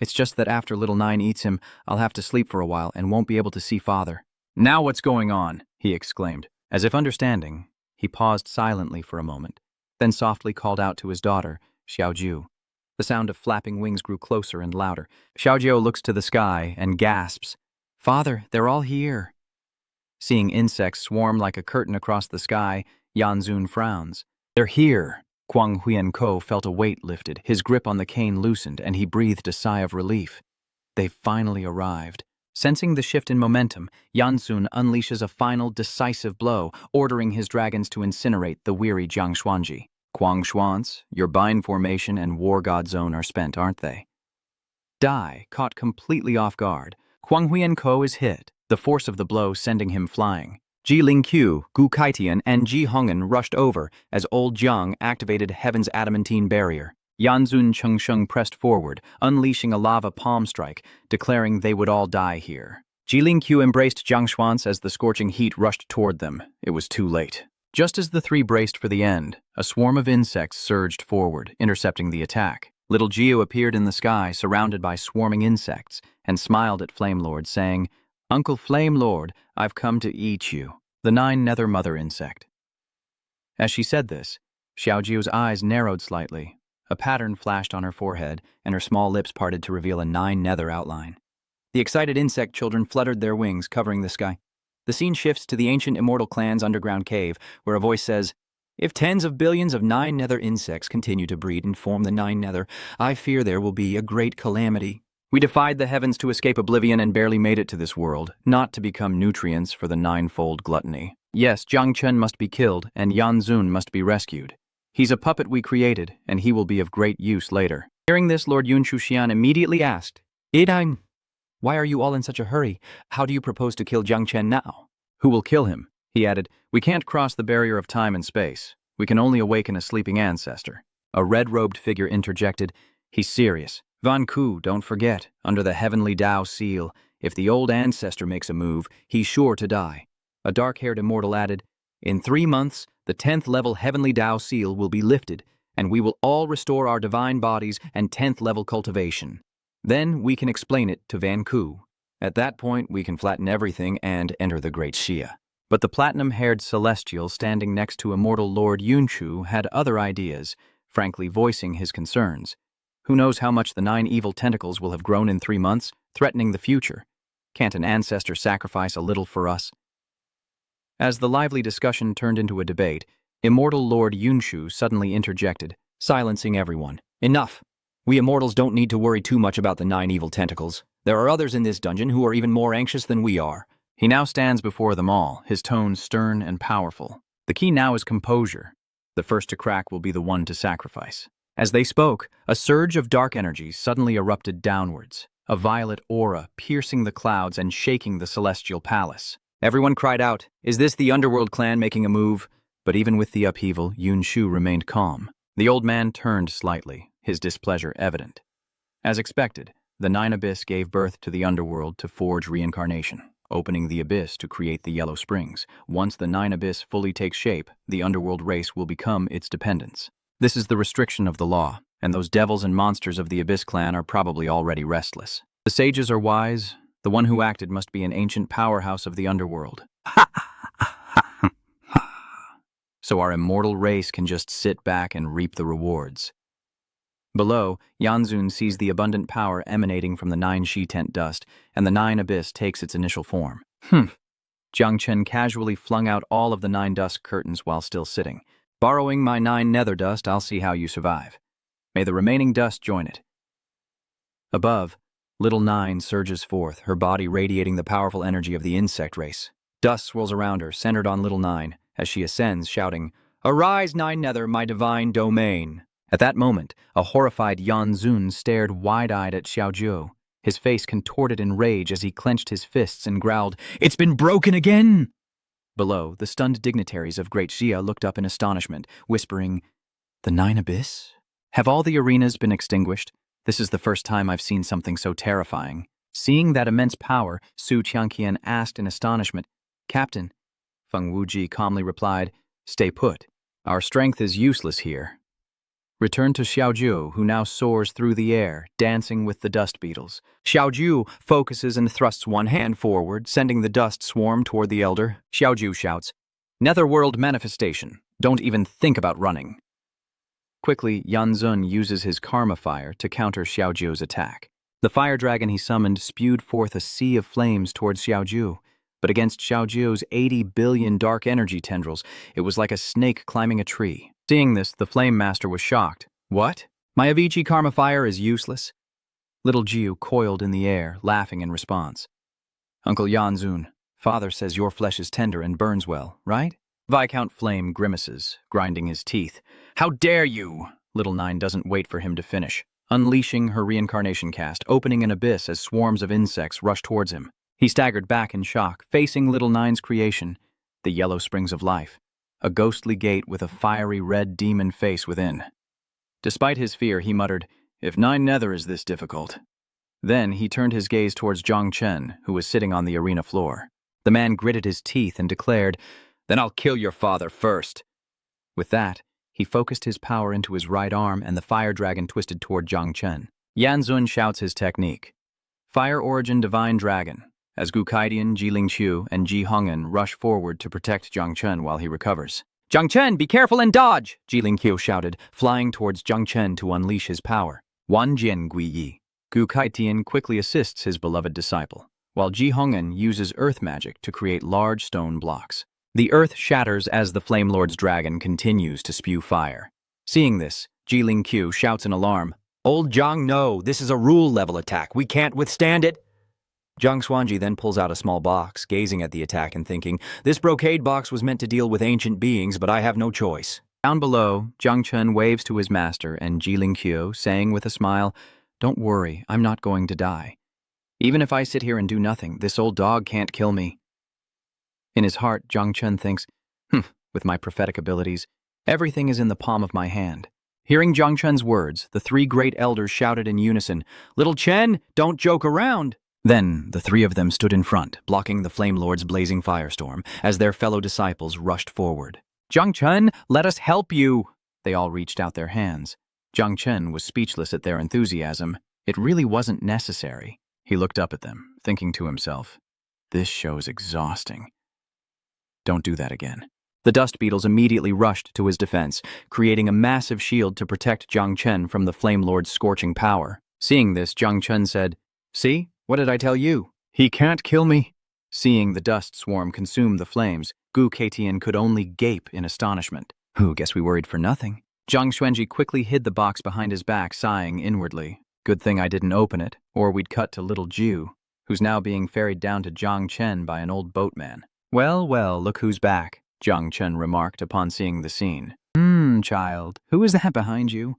"It's just that after Little Nine eats him, I'll have to sleep for a while and won't be able to see Father." "Now what's going on?" he exclaimed. As if understanding, he paused silently for a moment, then softly called out to his daughter, Xiaoju. The sound of flapping wings grew closer and louder. Xiaojiu looks to the sky and gasps, "Father, they're all here." Seeing insects swarm like a curtain across the sky, Yanzun frowns. "They're here." Kwang Huiyanko felt a weight lifted, his grip on the cane loosened, and he breathed a sigh of relief. They've finally arrived. Sensing the shift in momentum, Yansun unleashes a final, decisive blow, ordering his dragons to incinerate the weary Jiang Xuanji. "Kwang Xuans, your bind formation and war god zone are spent, aren't they?" Dai, caught completely off guard. Kwang Huiyanko is hit, the force of the blow sending him flying. Ji Lingqiu, Gu Kaitian, and Ji Hongen rushed over as old Jiang activated Heaven's adamantine barrier. Yanzun Chengsheng pressed forward, unleashing a lava palm strike, declaring they would all die here. Ji Lingqiu embraced Jiang Xuans as the scorching heat rushed toward them. It was too late. Just as the three braced for the end, a swarm of insects surged forward, intercepting the attack. Little Jiu appeared in the sky, surrounded by swarming insects, and smiled at Flame Lord, saying, "Uncle Flame Lord, I've come to eat you." The 9 nether mother insect. As she said this, Xiaojiu's eyes narrowed slightly. A pattern flashed on her forehead, and her small lips parted to reveal a 9 nether outline. The excited insect children fluttered their wings, covering the sky. The scene shifts to the ancient immortal clan's underground cave, where a voice says, "If tens of billions of 9 nether insects continue to breed and form the 9 nether, I fear there will be a great calamity. We defied the heavens to escape oblivion and barely made it to this world, not to become nutrients for the 9-fold gluttony. Yes, Jiang Chen must be killed, and Yanzun must be rescued. He's a puppet we created, and he will be of great use later." Hearing this, Lord Yun Shuxian immediately asked, "Idang, why are you all in such a hurry? How do you propose to kill Jiang Chen now?" "Who will kill him?" He added, "We can't cross the barrier of time and space. We can only awaken a sleeping ancestor." A red-robed figure interjected, "He's serious. Van Ku, don't forget, under the heavenly Tao seal, if the old ancestor makes a move, he's sure to die." A dark-haired immortal added, "In 3 months, the 10th level heavenly Tao seal will be lifted, and we will all restore our divine bodies and 10th level cultivation. Then we can explain it to Van Ku. At that point, we can flatten everything and enter the great Xia." But the platinum-haired celestial standing next to immortal Lord Yunchu had other ideas, frankly voicing his concerns. Who knows how much the 9 evil tentacles will have grown in 3 months, threatening the future? Can't an ancestor sacrifice a little for us? As the lively discussion turned into a debate, immortal Lord Yunshu suddenly interjected, silencing everyone. "Enough! We immortals don't need to worry too much about the 9 evil tentacles. There are others in this dungeon who are even more anxious than we are." He now stands before them all, his tone stern and powerful. The key now is composure. The first to crack will be the one to sacrifice. As they spoke, a surge of dark energy suddenly erupted downwards, a violet aura piercing the clouds and shaking the celestial palace. Everyone cried out, "Is this the underworld clan making a move?" But even with the upheaval, Yun Shu remained calm. The old man turned slightly, his displeasure evident. As expected, the 9 abyss gave birth to the underworld to forge reincarnation, opening the abyss to create the Yellow Springs. Once the 9 abyss fully takes shape, the underworld race will become its dependents. This is the restriction of the law. and those devils and monsters of the Abyss clan are probably already restless. The sages are wise. The one who acted must be an ancient powerhouse of the underworld. So our immortal race can just sit back and reap the rewards. Below, Yanzun sees the abundant power emanating from the 9 she-tent dust, and the 9 abyss takes its initial form. Jung Chen casually flung out all of the 9 dust curtains while still sitting. Borrowing my 9 nether dust, I'll see how you survive. May the remaining dust join it. Above, Little 9 surges forth, her body radiating the powerful energy of the insect race. Dust swirls around her, centered on Little 9, as she ascends, shouting, "Arise, 9 nether, my divine domain." At that moment, a horrified Yanzun stared wide-eyed at Xiaoju. His face contorted in rage as he clenched his fists and growled, "It's been broken again!" Below, the stunned dignitaries of Great Xia looked up in astonishment, whispering, "The 9 abyss? Have all the arenas been extinguished? This is the first time I've seen something so terrifying." Seeing that immense power, Su Qianqian asked in astonishment, "Captain," Feng Wuji calmly replied, "Stay put. Our strength is useless here. Return to Xiaoju, who now soars through the air, dancing with the dust beetles." Xiaoju focuses and thrusts one hand forward, sending the dust swarm toward the elder. Xiaoju shouts, "Netherworld manifestation. Don't even think about running." Quickly, Yanzun uses his karma fire to counter Xiaoju's attack. The fire dragon he summoned spewed forth a sea of flames towards Xiaoju, but against Xiaoju's 80 billion dark energy tendrils, it was like a snake climbing a tree. Seeing this, the Flame Master was shocked. "What? My Avicii karma fire is useless?" Little Jiu coiled in the air, laughing in response. "Uncle Yanzun, father says your flesh is tender and burns well, right?" Viscount Flame grimaces, grinding his teeth. "How dare you!" Little 9 doesn't wait for him to finish, unleashing her reincarnation cast, opening an abyss as swarms of insects rush towards him. He staggered back in shock, facing Little 9's creation, the yellow springs of life, a ghostly gate with a fiery red demon face within. Despite his fear, he muttered, "If 9 nether is this difficult." Then he turned his gaze towards Jung Chen, who was sitting on the arena floor. The man gritted his teeth and declared, "Then I'll kill your father first." With that, he focused his power into his right arm and the fire dragon twisted toward Jung Chen. Yanzun shouts his technique. Fire Origin Divine Dragon, as Gu Kaidian, Ji Lingqiu, and Ji Hong'an rush forward to protect Jung Chen while he recovers. "Jung Chen, be careful and dodge!" Ji Lingqiu shouted, flying towards Jung Chen to unleash his power. Wan Jian Gui Yi. Gu Kaidian quickly assists his beloved disciple, while Ji Hong'an uses earth magic to create large stone blocks. The earth shatters as the Flame Lord's dragon continues to spew fire. Seeing this, Ji Lingqiu shouts in alarm, "Old Zhang, no, this is a rule-level attack. We can't withstand it." Zhang Xuanji then pulls out a small box, gazing at the attack and thinking, "This brocade box was meant to deal with ancient beings, but I have no choice." Down below, Jung Chen waves to his master and Ji Lingqiu, saying with a smile, "Don't worry, I'm not going to die. Even if I sit here and do nothing, this old dog can't kill me." In his heart, Jung Chen thinks, with my prophetic abilities, everything is in the palm of my hand. Hearing Jung Chen's words, the 3 great elders shouted in unison, "Little Chen, don't joke around!" Then, the 3 of them stood in front, blocking the Flame Lord's blazing firestorm, as their fellow disciples rushed forward. "Jung Chen, let us help you!" They all reached out their hands. Jung Chen was speechless at their enthusiasm. It really wasn't necessary. He looked up at them, thinking to himself, "This show is exhausting. Don't do that again." The dust beetles immediately rushed to his defense, creating a massive shield to protect Jung Chen from the Flame Lord's scorching power. Seeing this, Jung Chen said, "See? What did I tell you? He can't kill me." Seeing the dust swarm consume the flames, Gu Katian could only gape in astonishment. Guess we worried for nothing. Zhang Xuanji quickly hid the box behind his back, sighing inwardly. Good thing I didn't open it, or we'd cut to little Jiu, who's now being ferried down to Jung Chen by an old boatman. Well, look who's back," Jung Chen remarked upon seeing the scene. Child, who is that behind you?"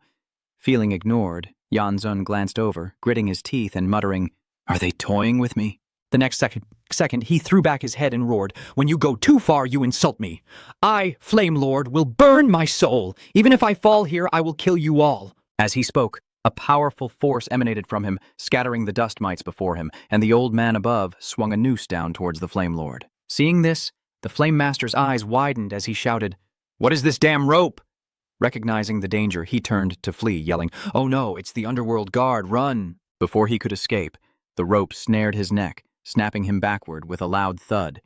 Feeling ignored, Yanzun glanced over, gritting his teeth and muttering, "Are they toying with me?" The next second, he threw back his head and roared, "When you go too far, you insult me. I, Flame Lord, will burn my soul. Even if I fall here, I will kill you all." As he spoke, a powerful force emanated from him, scattering the dust mites before him, and the old man above swung a noose down towards the Flame Lord. Seeing this, the Flame Master's eyes widened as he shouted, "What is this damn rope?" Recognizing the danger, he turned to flee, yelling, "Oh no, it's the underworld guard, run!" Before he could escape, the rope snared his neck, snapping him backward with a loud thud.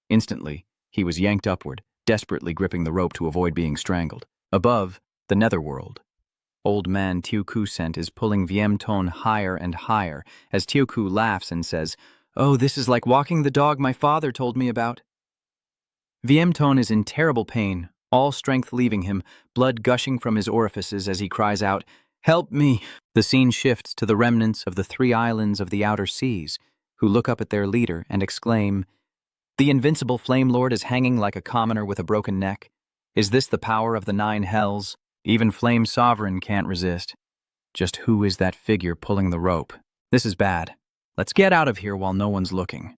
Instantly, he was yanked upward, desperately gripping the rope to avoid being strangled. Above, the netherworld. Old man Tiuku Sent is pulling Viemton higher and higher as Tiuku laughs and says, "Oh, this is like walking the dog my father told me about." Viemton is in terrible pain, all strength leaving him, blood gushing from his orifices as he cries out, "Help me!" The scene shifts to the remnants of the 3 islands of the outer seas, who look up at their leader and exclaim, "The invincible Flame Lord is hanging like a commoner with a broken neck. Is this the power of the 9 hells? Even Flame Sovereign can't resist. Just who is that figure pulling the rope? This is bad. Let's get out of here while no one's looking."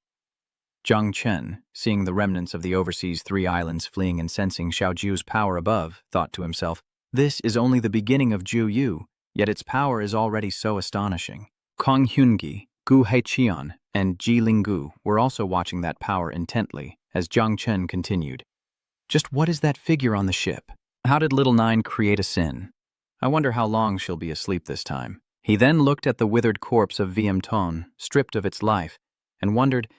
Jung Chen, seeing the remnants of the overseas 3 islands fleeing and sensing Xiaoju's power above, thought to himself, "This is only the beginning of Ju Yu, yet its power is already so astonishing." Kong Hyungi, Gu Haiqian, and Ji Linggu were also watching that power intently as Jung Chen continued. "Just what is that figure on the ship? How did Little Nine create a sin? I wonder how long she'll be asleep this time." He then looked at the withered corpse of Viemton, stripped of its life, and wondered,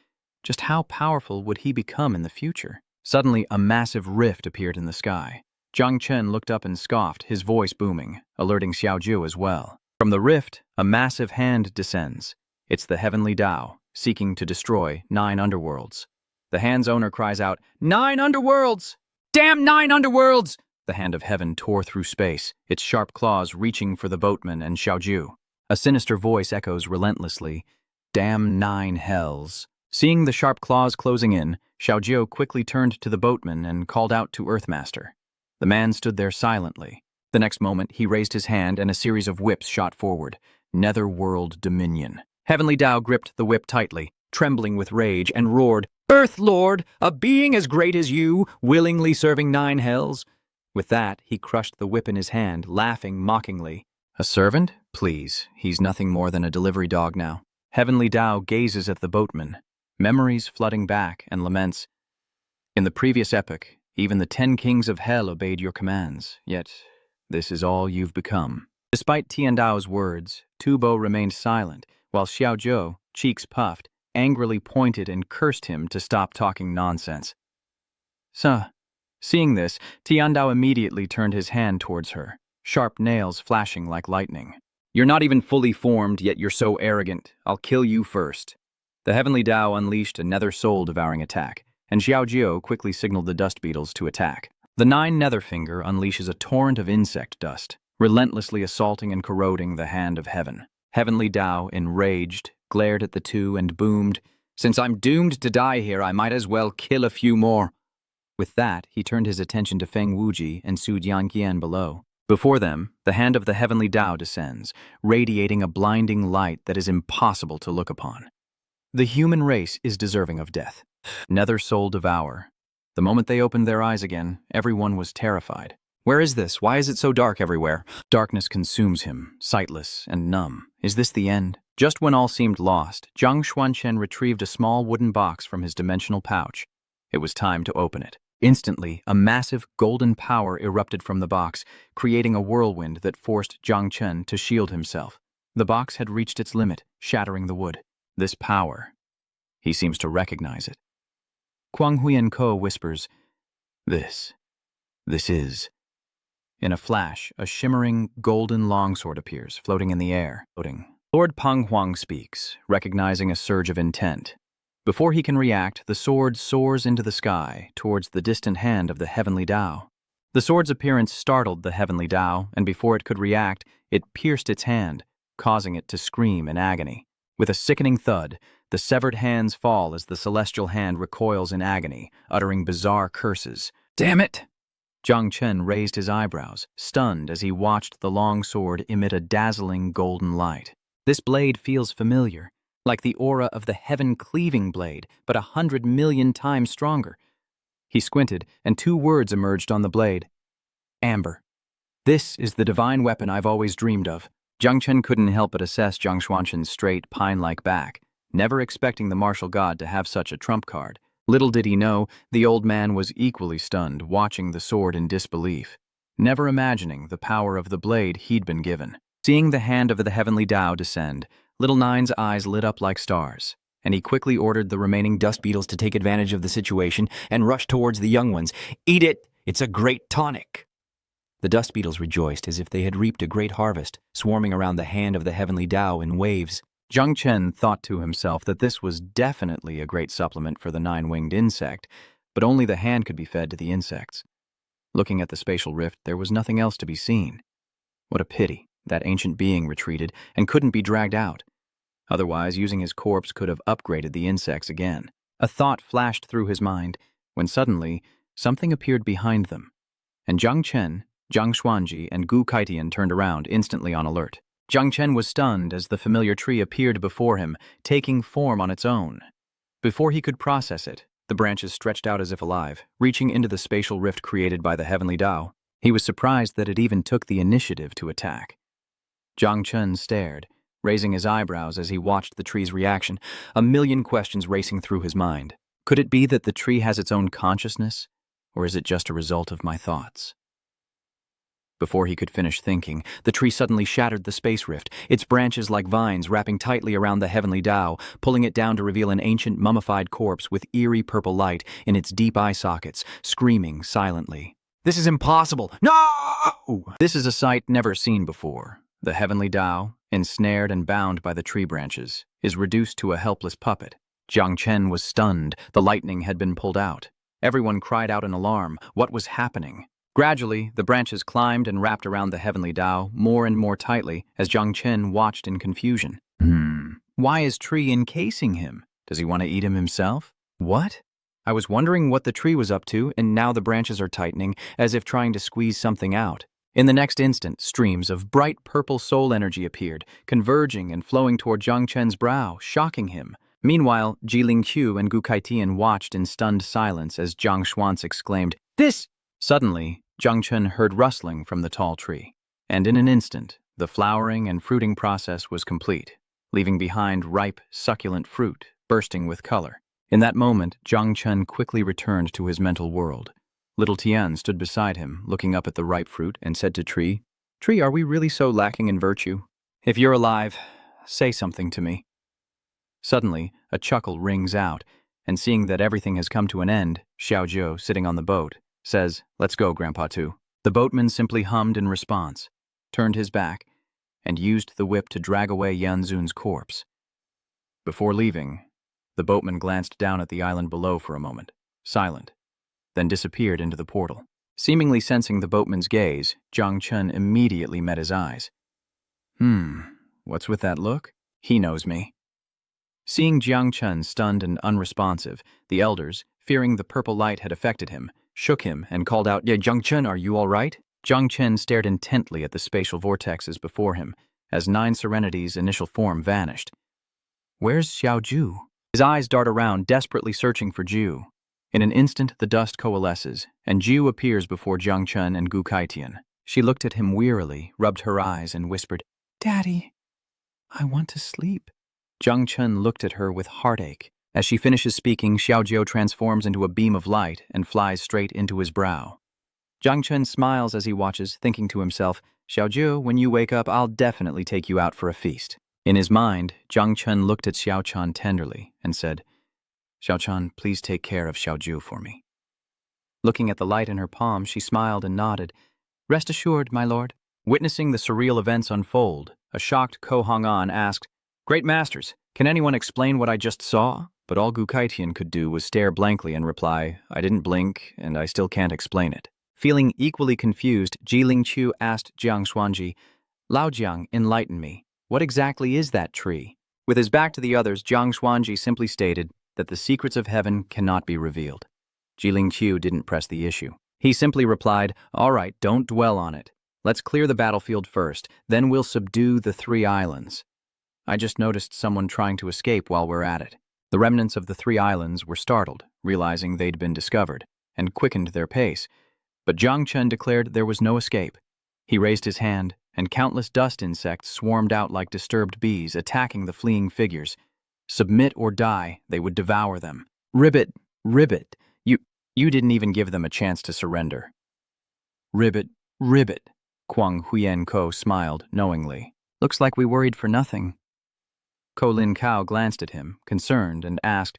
just how powerful would he become in the future? Suddenly, a massive rift appeared in the sky. Jung Chen looked up and scoffed, his voice booming, alerting Xiaoju as well. From the rift, a massive hand descends. It's the heavenly Tao, seeking to destroy 9 underworlds. The hand's owner cries out, "9 underworlds! Damn 9 underworlds! The hand of heaven tore through space, its sharp claws reaching for the boatman and Xiaoju. A sinister voice echoes relentlessly, "Damn 9 hells." Seeing the sharp claws closing in, Xiaojiu quickly turned to the boatman and called out to Earthmaster. The man stood there silently. The next moment, he raised his hand and a series of whips shot forward. Netherworld Dominion. Heavenly Tao gripped the whip tightly, trembling with rage, and roared, "Earth Lord, a being as great as you, willingly serving 9 hells." With that, he crushed the whip in his hand, laughing mockingly. "A servant? Please, he's nothing more than a delivery dog now." Heavenly Tao gazes at the boatman, memories flooding back, and laments, "In the previous epoch, even the 10 kings of hell obeyed your commands, yet this is all you've become." Despite Tiandao's words, Tubo remained silent, while Xiaozhou, cheeks puffed, angrily pointed and cursed him to stop talking nonsense. Seeing this, Tiandao immediately turned his hand towards her, sharp nails flashing like lightning. "You're not even fully formed, yet you're so arrogant. I'll kill you first." The Heavenly Tao unleashed a nether soul-devouring attack, and Xiaojiu quickly signaled the dust beetles to attack. The 9 Netherfinger unleashes a torrent of insect dust, relentlessly assaulting and corroding the hand of heaven. Heavenly Tao, enraged, glared at the 2 and boomed, "Since I'm doomed to die here, I might as well kill a few more." With that, he turned his attention to Feng Wuji and Su Jianqian below. Before them, the hand of the Heavenly Tao descends, radiating a blinding light that is impossible to look upon. The human race is deserving of death. Nether soul devour. The moment they opened their eyes again, everyone was terrified. "Where is this? Why is it so dark everywhere?" Darkness consumes him, sightless and numb. Is this the end? Just when all seemed lost, Zhang Xuanchen retrieved a small wooden box from his dimensional pouch. It was time to open it. Instantly, a massive golden power erupted from the box, creating a whirlwind that forced Zhang Chen to shield himself. The box had reached its limit, shattering the wood. This power. He seems to recognize it. Kuang Huiyan Ko whispers, This is. In a flash, a shimmering, golden longsword appears, floating in the air. Lord Peng Huang speaks, recognizing a surge of intent. Before he can react, the sword soars into the sky, towards the distant hand of the Heavenly Tao. The sword's appearance startled the Heavenly Tao, and before it could react, it pierced its hand, causing it to scream in agony. With a sickening thud, the severed hands fall as the celestial hand recoils in agony, uttering bizarre curses. "Damn it!" Zhang Chen raised his eyebrows, stunned as he watched the long sword emit a dazzling golden light. This blade feels familiar, like the aura of the heaven-cleaving blade, but 100 million times stronger. He squinted, and 2 words emerged on the blade. Amber. This is the divine weapon I've always dreamed of. Zhang Chen couldn't help but assess Zhang Xuanchen's straight, pine-like back, never expecting the martial god to have such a trump card. Little did he know, the old man was equally stunned, watching the sword in disbelief. never imagining the power of the blade he'd been given. Seeing the hand of the heavenly Tao descend, Little Nine's eyes lit up like stars, and he quickly ordered the remaining dust beetles to take advantage of the situation and rush towards the young ones. "Eat it! It's a great tonic!" The dust beetles rejoiced as if they had reaped a great harvest, swarming around the hand of the heavenly Tao in waves. Jung Chen thought to himself that this was definitely a great supplement for the nine-winged insect, but only the hand could be fed to the insects. Looking at the spatial rift, there was nothing else to be seen. What a pity that ancient being retreated and couldn't be dragged out. Otherwise, using his corpse could have upgraded the insects again. A thought flashed through his mind when suddenly something appeared behind them, and Jung Chen, Zhang Xuanji, and Gu Kaitian turned around, instantly on alert. Jung Chen was stunned as the familiar tree appeared before him, taking form on its own. Before he could process it, the branches stretched out as if alive, reaching into the spatial rift created by the heavenly Tao. He was surprised that it even took the initiative to attack. Jung Chen stared, raising his eyebrows as he watched the tree's reaction, a million questions racing through his mind. Could it be that the tree has its own consciousness, or is it just a result of my thoughts? Before he could finish thinking, the tree suddenly shattered the space rift, its branches like vines wrapping tightly around the heavenly Tao, pulling it down to reveal an ancient mummified corpse with eerie purple light in its deep eye sockets, screaming silently. This is impossible! No! This is a sight never seen before. The heavenly Tao, ensnared and bound by the tree branches, is reduced to a helpless puppet. Jung Chen was stunned. The lightning had been pulled out. Everyone cried out in alarm. What was happening? Gradually, the branches climbed and wrapped around the heavenly Tao more and more tightly as Jung Chen watched in confusion. Why is tree encasing him? Does he want to eat him himself? What? I was wondering what the tree was up to, and now the branches are tightening, as if trying to squeeze something out. In the next instant, streams of bright purple soul energy appeared, converging and flowing toward Jung Chen's brow, shocking him. Meanwhile, Jilin Qiu and Gu Kaitian watched in stunned silence as Zhang Xuanzi exclaimed, "This!" Suddenly, Jung Chen heard rustling from the tall tree, and in an instant, the flowering and fruiting process was complete, leaving behind ripe, succulent fruit, bursting with color. In that moment, Jung Chen quickly returned to his mental world. Little Tian stood beside him, looking up at the ripe fruit, and said to Tree, "Tree, are we really so lacking in virtue? If you're alive, say something to me." Suddenly, a chuckle rings out, and seeing that everything has come to an end, Xiao Zhou, sitting on the boat, says, "Let's go, Grandpa Tu." The boatman simply hummed in response, turned his back, and used the whip to drag away Yanzun's corpse. Before leaving, the boatman glanced down at the island below for a moment, silent, then disappeared into the portal. Seemingly sensing the boatman's gaze, Jung Chen immediately met his eyes. What's with that look? He knows me. Seeing Jiang Chen stunned and unresponsive, the elders, fearing the purple light had affected him, shook him and called out, "Yeah, Jung Chen, are you all right?" Jung Chen stared intently at the spatial vortexes before him as Nine Serenity's initial form vanished. Where's Xiao Ju? His eyes dart around, desperately searching for Ju. In an instant, the dust coalesces, and Ju appears before Jung Chen and Gu Kaitian. She looked at him wearily, rubbed her eyes, and whispered, "Daddy, I want to sleep." Jung Chen looked at her with heartache. As she finishes speaking, Xiao Jiu transforms into a beam of light and flies straight into his brow. Jung Chen smiles as he watches, thinking to himself, "Xiao Jiu, when you wake up, I'll definitely take you out for a feast." In his mind, Jung Chen looked at Xiao Chan tenderly and said, "Xiao Chan, please take care of Xiao Jiu for me." Looking at the light in her palm, she smiled and nodded. "Rest assured, my lord." Witnessing the surreal events unfold, a shocked Ko Hong-an asked, "Great masters, can anyone explain what I just saw?" But all Gu Kaitian could do was stare blankly and reply, "I didn't blink, and I still can't explain it." Feeling equally confused, Jilin Qiu asked Jiang Xuanji, "Lao Jiang, enlighten me. What exactly is that tree?" With his back to the others, Jiang Xuanji simply stated that the secrets of heaven cannot be revealed. Jilin Qiu didn't press the issue. He simply replied, "All right, don't dwell on it. Let's clear the battlefield first, then we'll subdue the 3 islands. I just noticed someone trying to escape while we're at it." The remnants of the 3 islands were startled, realizing they'd been discovered, and quickened their pace. But Jiang Chen declared there was no escape. He raised his hand, and countless dust insects swarmed out like disturbed bees, attacking the fleeing figures. Submit or die, they would devour them. "Ribbit, Ribbit, you didn't even give them a chance to surrender." "Ribbit, Ribbit. Kwang Huyen Ko smiled knowingly. Looks like we worried for nothing. Ko Lin Kao glanced at him, concerned, and asked,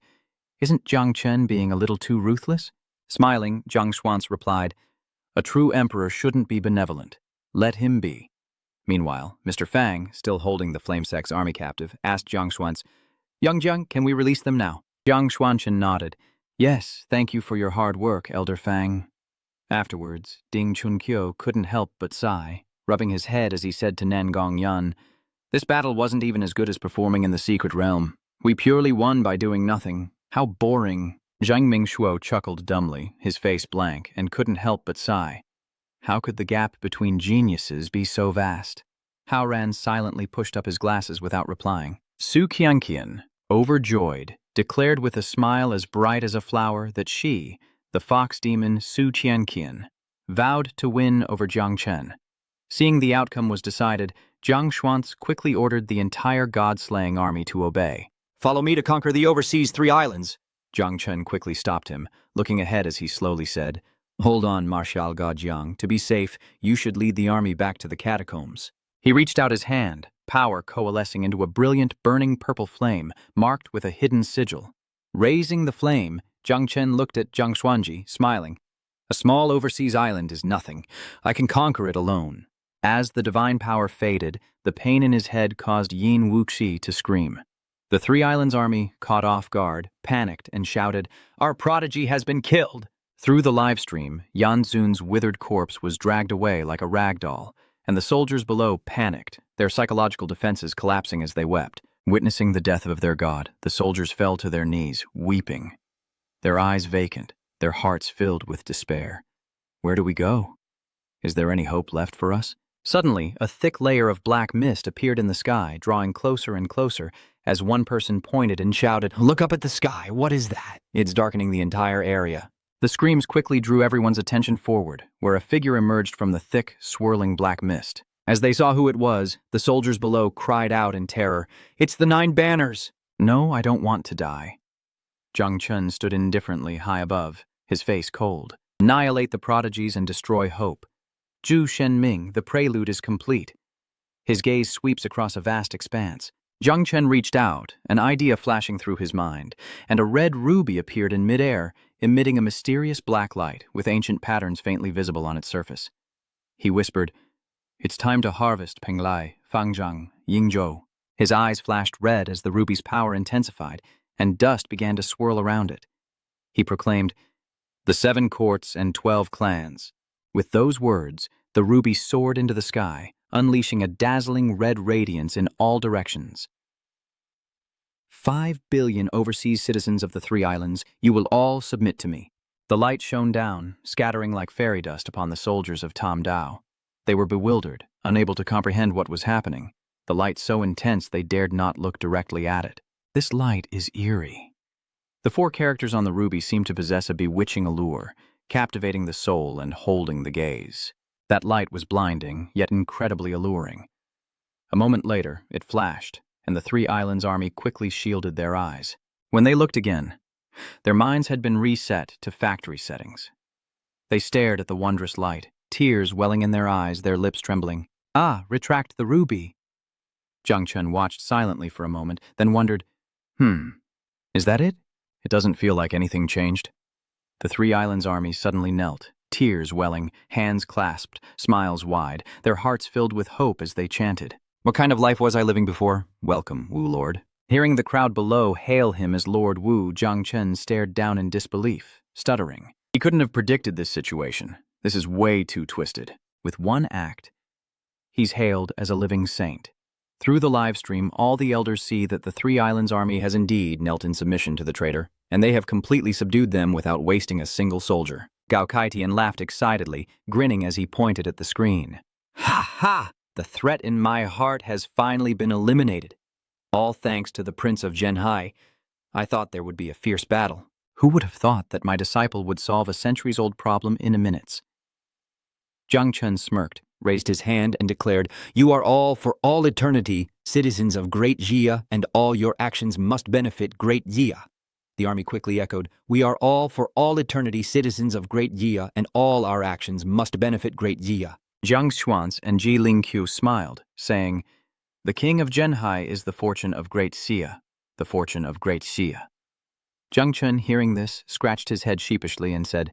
Isn't Jung Chen being a little too ruthless? Smiling, Zhang Xuanzi replied, A true emperor shouldn't be benevolent. Let him be. Meanwhile, Mr. Fang, still holding the Flamesex army captive, asked Zhang Xuanzi, Young Jiang, can we release them now? Zhang Xuanchen nodded. Yes, thank you for your hard work, Elder Fang. Afterwards, Ding Chunqiu couldn't help but sigh, rubbing his head as he said to Nan Gongyan, This battle wasn't even as good as performing in the secret realm. We purely won by doing nothing. How boring. Zhang Mingshuo chuckled dumbly, his face blank, and couldn't help but sigh. How could the gap between geniuses be so vast? Hao Ran silently pushed up his glasses without replying. Su Qianqian, overjoyed, declared with a smile as bright as a flower that she, the fox demon Su Qianqian, vowed to win over Jiang Chen. Seeing the outcome was decided, Zhang Xuanzi quickly ordered the entire god-slaying army to obey. Follow me to conquer the overseas 3 islands. Jiang Chen quickly stopped him, looking ahead as he slowly said, Hold on, Marshal God Jiang. To be safe, you should lead the army back to the catacombs. He reached out his hand, power coalescing into a brilliant, burning purple flame, marked with a hidden sigil. Raising the flame, Jiang Chen looked at Zhang Xuanzi, smiling. A small overseas island is nothing. I can conquer it alone. As the divine power faded, the pain in his head caused Yin Wuxi to scream. The 3 islands army, caught off guard, panicked and shouted, Our prodigy has been killed! Through the live stream, Yan Zun's withered corpse was dragged away like a rag doll, and the soldiers below panicked, their psychological defenses collapsing as they wept. Witnessing the death of their god, the soldiers fell to their knees, weeping. Their eyes vacant, their hearts filled with despair. Where do we go? Is there any hope left for us? Suddenly, a thick layer of black mist appeared in the sky, drawing closer and closer, as one person pointed and shouted, Look up at the sky, what is that? It's darkening the entire area. The screams quickly drew everyone's attention forward, where a figure emerged from the thick, swirling black mist. As they saw who it was, the soldiers below cried out in terror, It's the 9 banners! No, I don't want to die. Zhang Chen stood indifferently high above, his face cold. Annihilate the prodigies and destroy hope. Zhu Shenming, the prelude is complete. His gaze sweeps across a vast expanse. Zhang Chen reached out, an idea flashing through his mind, and a red ruby appeared in midair, emitting a mysterious black light with ancient patterns faintly visible on its surface. He whispered, It's time to harvest Penglai, Fangzhang, Yingzhou. His eyes flashed red as the ruby's power intensified, and dust began to swirl around it. He proclaimed, The 7 courts and 12 clans. With those words, the ruby soared into the sky, unleashing a dazzling red radiance in all directions. 5 billion overseas citizens of the 3 islands, you will all submit to me. The light shone down, scattering like fairy dust upon the soldiers of Tam Dao. They were bewildered, unable to comprehend what was happening, the light so intense they dared not look directly at it. This light is eerie. The 4 characters on the ruby seemed to possess a bewitching allure, captivating the soul and holding the gaze. That light was blinding, yet incredibly alluring. A moment later, it flashed, and the 3 islands army quickly shielded their eyes. When they looked again, their minds had been reset to factory settings. They stared at the wondrous light, tears welling in their eyes, their lips trembling. Ah, retract the ruby. Zhang Chen watched silently for a moment, then wondered, is that it? It doesn't feel like anything changed. The 3 islands army suddenly knelt, tears welling, hands clasped, smiles wide, their hearts filled with hope as they chanted. What kind of life was I living before? Welcome, Wu Lord. Hearing the crowd below hail him as Lord Wu, Zhang Chen stared down in disbelief, stuttering. He couldn't have predicted this situation. This is way too twisted. With one act, he's hailed as a living saint. Through the live stream, all the elders see that the 3 islands army has indeed knelt in submission to the traitor, and they have completely subdued them without wasting a single soldier. Gao Kaitian laughed excitedly, grinning as he pointed at the screen. Ha ha! The threat in my heart has finally been eliminated. All thanks to the Prince of Zhenhai. I thought there would be a fierce battle. Who would have thought that my disciple would solve a centuries-old problem in a minute? Zhang Chen smirked, raised his hand, and declared, You are all, for all eternity, citizens of Great Jia, and all your actions must benefit Great Jia. The army quickly echoed, We are all, for all eternity, citizens of Great Jia, and all our actions must benefit Great Jia. Jiang Xuanzi and Ji Lingqiu smiled, saying, "The king of Zhenhai is the fortune of great Xia, the fortune of great Xia." Jung Chen, hearing this, scratched his head sheepishly and said,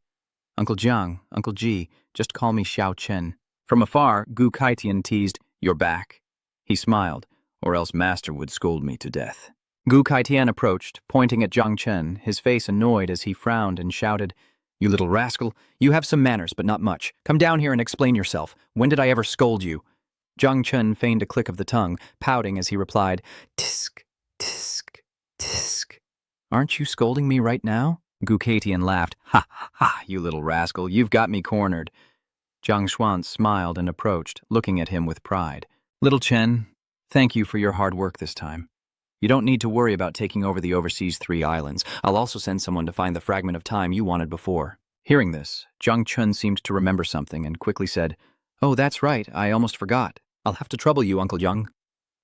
"Uncle Jiang, Uncle Ji, just call me Xiao Chen." From afar, Gu Kaitian teased, "You're back." He smiled, "Or else master would scold me to death." Gu Kaitian approached, pointing at Jiang Chen, his face annoyed as he frowned and shouted, "You little rascal, you have some manners, but not much. Come down here and explain yourself. When did I ever scold you?" Jiang Chen feigned a click of the tongue, pouting as he replied, "Tisk, tisk, tisk." "Aren't you scolding me right now?" Gu Kaitian laughed. "Ha, ha, you little rascal, you've got me cornered." Jiang Xuanzi smiled and approached, looking at him with pride. "Little Chen, thank you for your hard work this time. You don't need to worry about taking over the overseas 3 islands. I'll also send someone to find the fragment of time you wanted before." Hearing this, Jiang Chen seemed to remember something and quickly said, "Oh, that's right, I almost forgot. I'll have to trouble you, Uncle Jiang."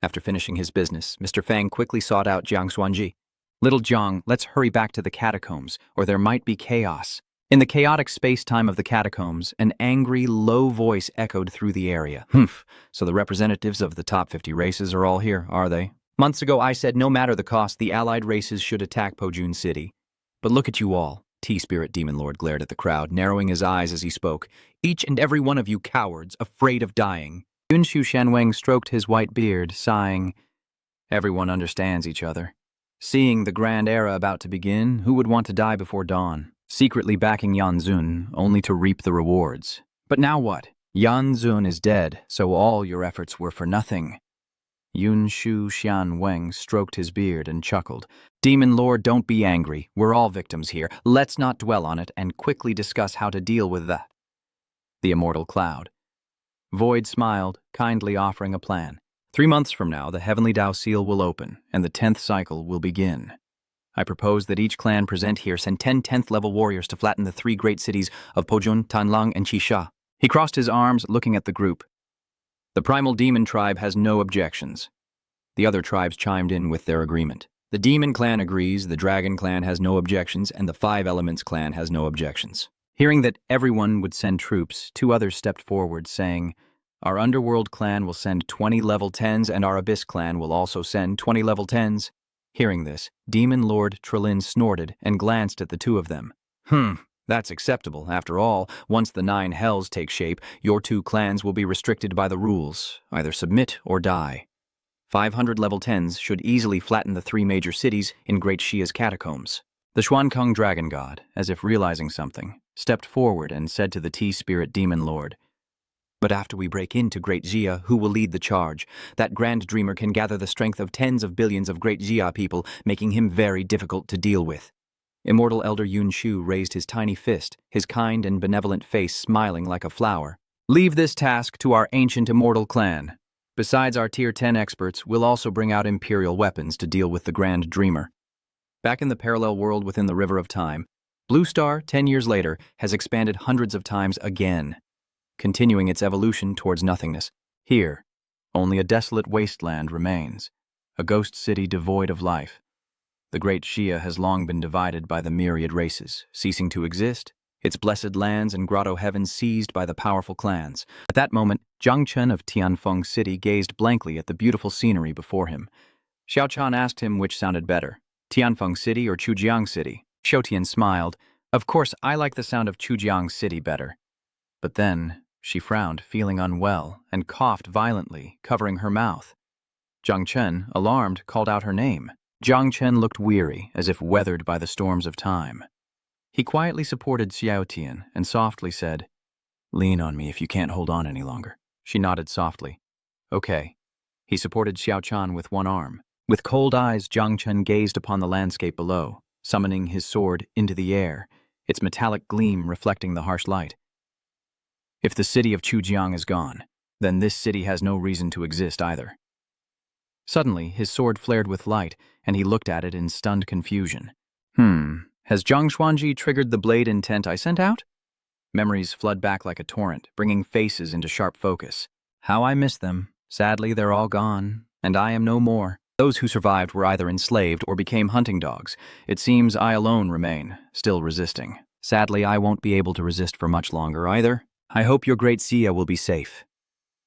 After finishing his business, Mr. Fang quickly sought out Jiang Xuanji. "Little Jiang, let's hurry back to the catacombs, or there might be chaos." In the chaotic space-time of the catacombs, an angry, low voice echoed through the area. "Humph, so the representatives of the top 50 races are all here, are they? Months ago I said no matter the cost, the allied races should attack Pojun City. But look at you all." T-Spirit Demon Lord glared at the crowd, narrowing his eyes as he spoke. "Each and every one of you cowards, afraid of dying." Yunshu Shanweng stroked his white beard, sighing, "Everyone understands each other. Seeing the grand era about to begin, who would want to die before dawn? Secretly backing Yan Zun, only to reap the rewards. But now what? Yan Zun is dead, so all your efforts were for nothing." Yunshu Xianweng stroked his beard and chuckled. "Demon Lord, don't be angry. We're all victims here. Let's not dwell on it and quickly discuss how to deal with that." The immortal cloud. Void smiled, kindly offering a plan. 3 months from now, the Heavenly Tao Seal will open, and the 10th cycle will begin. I propose that each clan present here send 10 10th level warriors to flatten the 3 great cities of Pojun, Tanlang, and Qisha. He crossed his arms, looking at the group. The Primal Demon tribe has no objections. The other tribes chimed in with their agreement. The Demon clan agrees, the Dragon clan has no objections, and the 5 Elements clan has no objections. Hearing that everyone would send troops, 2 others stepped forward, saying, "Our Underworld clan will send 20 level 10s, and our Abyss clan will also send 20 level 10s. Hearing this, Demon Lord Trillin snorted and glanced at the 2 of them. That's acceptable. After all, once the 9 hells take shape, your 2 clans will be restricted by the rules. Either submit or die. 500 level 10s should easily flatten the 3 major cities in Great Xia's catacombs." The Xuankong Dragon God, as if realizing something, stepped forward and said to the T-Spirit Demon Lord, "But after we break into Great Xia, who will lead the charge? That Grand Dreamer can gather the strength of tens of billions of Great Xia people, making him very difficult to deal with." Immortal Elder Yun Shu raised his tiny fist, his kind and benevolent face smiling like a flower. "Leave this task to our ancient immortal clan. Besides our Tier 10 experts, we'll also bring out Imperial weapons to deal with the Grand Dreamer." Back in the parallel world within the River of Time, Blue Star, 10 years later, has expanded hundreds of times again, continuing its evolution towards nothingness. Here, only a desolate wasteland remains, a ghost city devoid of life. The Great Xia has long been divided by the myriad races, ceasing to exist, its blessed lands and grotto heavens seized by the powerful clans. At that moment, Jung Chen of Tianfeng City gazed blankly at the beautiful scenery before him. Xiao Chan asked him which sounded better, Tianfeng City or Chujiang City. Xiaotian smiled. "Of course, I like the sound of Chujiang City better." But then, she frowned, feeling unwell, and coughed violently, covering her mouth. Jung Chen, alarmed, called out her name. Jung Chen looked weary, as if weathered by the storms of time. He quietly supported Xiaotian and softly said, "Lean on me if you can't hold on any longer." She nodded softly. "Okay." He supported Xiao Chan with one arm. With cold eyes, Jung Chen gazed upon the landscape below, summoning his sword into the air, its metallic gleam reflecting the harsh light. "If the city of Chujiang is gone, then this city has no reason to exist either." Suddenly, his sword flared with light, and he looked at it in stunned confusion. Has Zhang Xuanji triggered the blade intent I sent out? Memories flood back like a torrent, bringing faces into sharp focus. How I miss them. Sadly, they're all gone, and I am no more. Those who survived were either enslaved or became hunting dogs. It seems I alone remain, still resisting. Sadly, I won't be able to resist for much longer either. I hope your great Sia will be safe.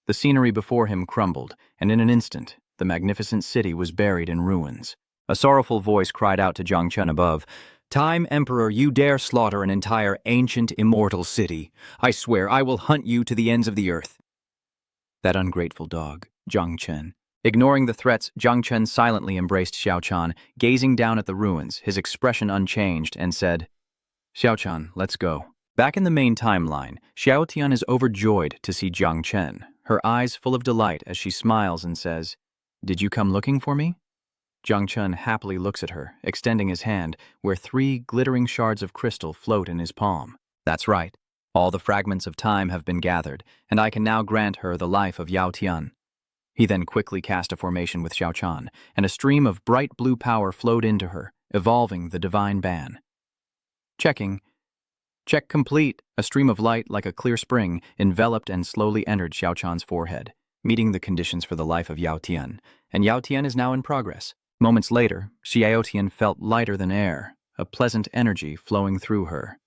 The scenery before him crumbled, and in an instant, the magnificent city was buried in ruins. A sorrowful voice cried out to Jung Chen above, "Time, Emperor, you dare slaughter an entire ancient, immortal city. I swear I will hunt you to the ends of the earth." That ungrateful dog, Jung Chen. Ignoring the threats, Jung Chen silently embraced Xiao Chan, gazing down at the ruins, his expression unchanged, and said, "Xiao Chan, let's go." Back in the main timeline, Xiao Tian is overjoyed to see Jung Chen, her eyes full of delight as she smiles and says, "Did you come looking for me?" Jung Chen happily looks at her, extending his hand, where 3 glittering shards of crystal float in his palm. That's right. All the fragments of time have been gathered, and I can now grant her the life of Yao Tian. He then quickly cast a formation with Xiao Chan, and a stream of bright blue power flowed into her, evolving the divine ban. Checking. Check complete. A stream of light, like a clear spring, enveloped and slowly entered Xiao Chan's forehead, meeting the conditions for the life of Yao Tian, and Yao Tian is now in progress. Moments later, Xiao Tian felt lighter than air, a pleasant energy flowing through her.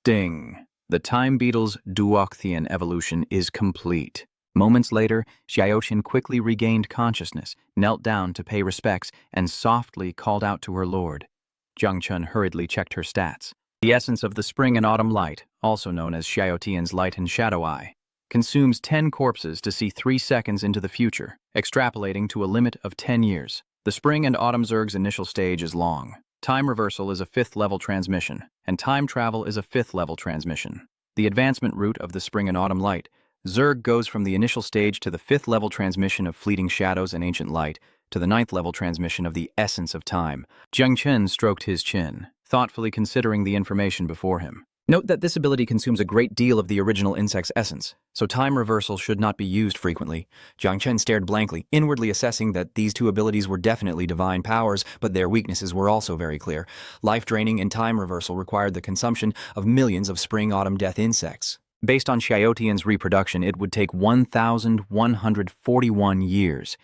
Ding! The Time Beetle's Duokthian evolution is complete. Moments later, Xiao Tian quickly regained consciousness, knelt down to pay respects, and softly called out to her lord. Jung Chen hurriedly checked her stats. The essence of the spring and autumn light, also known as Xiao Tian's light and shadow eye, consumes 10 corpses to see 3 seconds into the future, extrapolating to a limit of 10 years. The spring and autumn Zerg's initial stage is long. Time reversal is a 5th-level transmission, and time travel is a 5th-level transmission. The advancement route of the spring and autumn light, Zerg goes from the initial stage to the 5th-level transmission of fleeting shadows and ancient light, to the 9th-level transmission of the essence of time. Jung Chen stroked his chin, thoughtfully considering the information before him. Note that this ability consumes a great deal of the original insect's essence, so time reversal should not be used frequently. Jung Chen stared blankly, inwardly assessing that these 2 abilities were definitely divine powers, but their weaknesses were also very clear. Life draining and time reversal required the consumption of millions of spring-autumn death insects. Based on Xiao Tian's reproduction, it would take 1,141 years.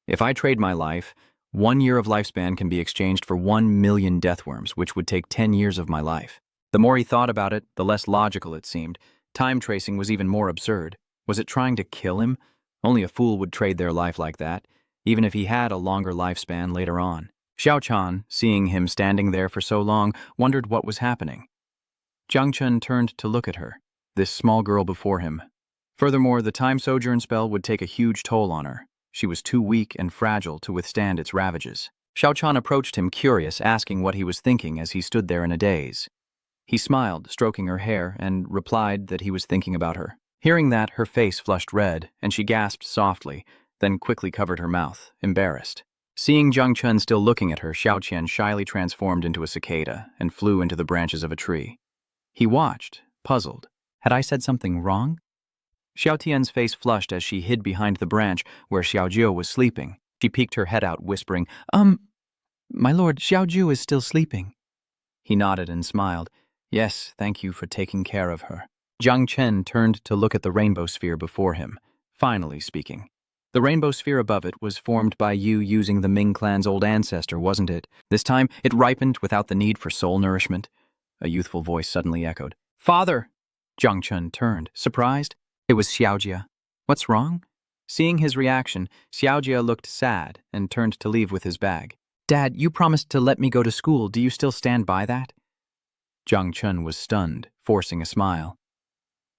If I trade my life, 1 year of lifespan can be exchanged for 1 million deathworms, which would take 10 years of my life. The more he thought about it, the less logical it seemed. Time tracing was even more absurd. Was it trying to kill him? Only a fool would trade their life like that, even if he had a longer lifespan later on. Xiao Chan, seeing him standing there for so long, wondered what was happening. Jung Chen turned to look at her, this small girl before him. Furthermore, the time sojourn spell would take a huge toll on her. She was too weak and fragile to withstand its ravages. Xiao Chan approached him curious, asking what he was thinking as he stood there in a daze. He smiled, stroking her hair, and replied that he was thinking about her. Hearing that, her face flushed red, and she gasped softly, then quickly covered her mouth, embarrassed. Seeing Jung Chen still looking at her, Xiao Qian shyly transformed into a cicada and flew into the branches of a tree. He watched, puzzled. Had I said something wrong? Xiao Tian's face flushed as she hid behind the branch where Xiao Jiu was sleeping. She peeked her head out, whispering, My lord, Xiao Jiu is still sleeping." He nodded and smiled. "Yes, thank you for taking care of her." Jung Chen turned to look at the rainbow sphere before him, finally speaking. "The rainbow sphere above it was formed by you using the Ming clan's old ancestor, wasn't it? This time, it ripened without the need for soul nourishment." A youthful voice suddenly echoed. "Father!" Jung Chen turned, surprised. It was Xiaojia. "What's wrong?" Seeing his reaction, Xiaojia looked sad and turned to leave with his bag. "Dad, you promised to let me go to school. Do you still stand by that?" Jung Chen was stunned, forcing a smile.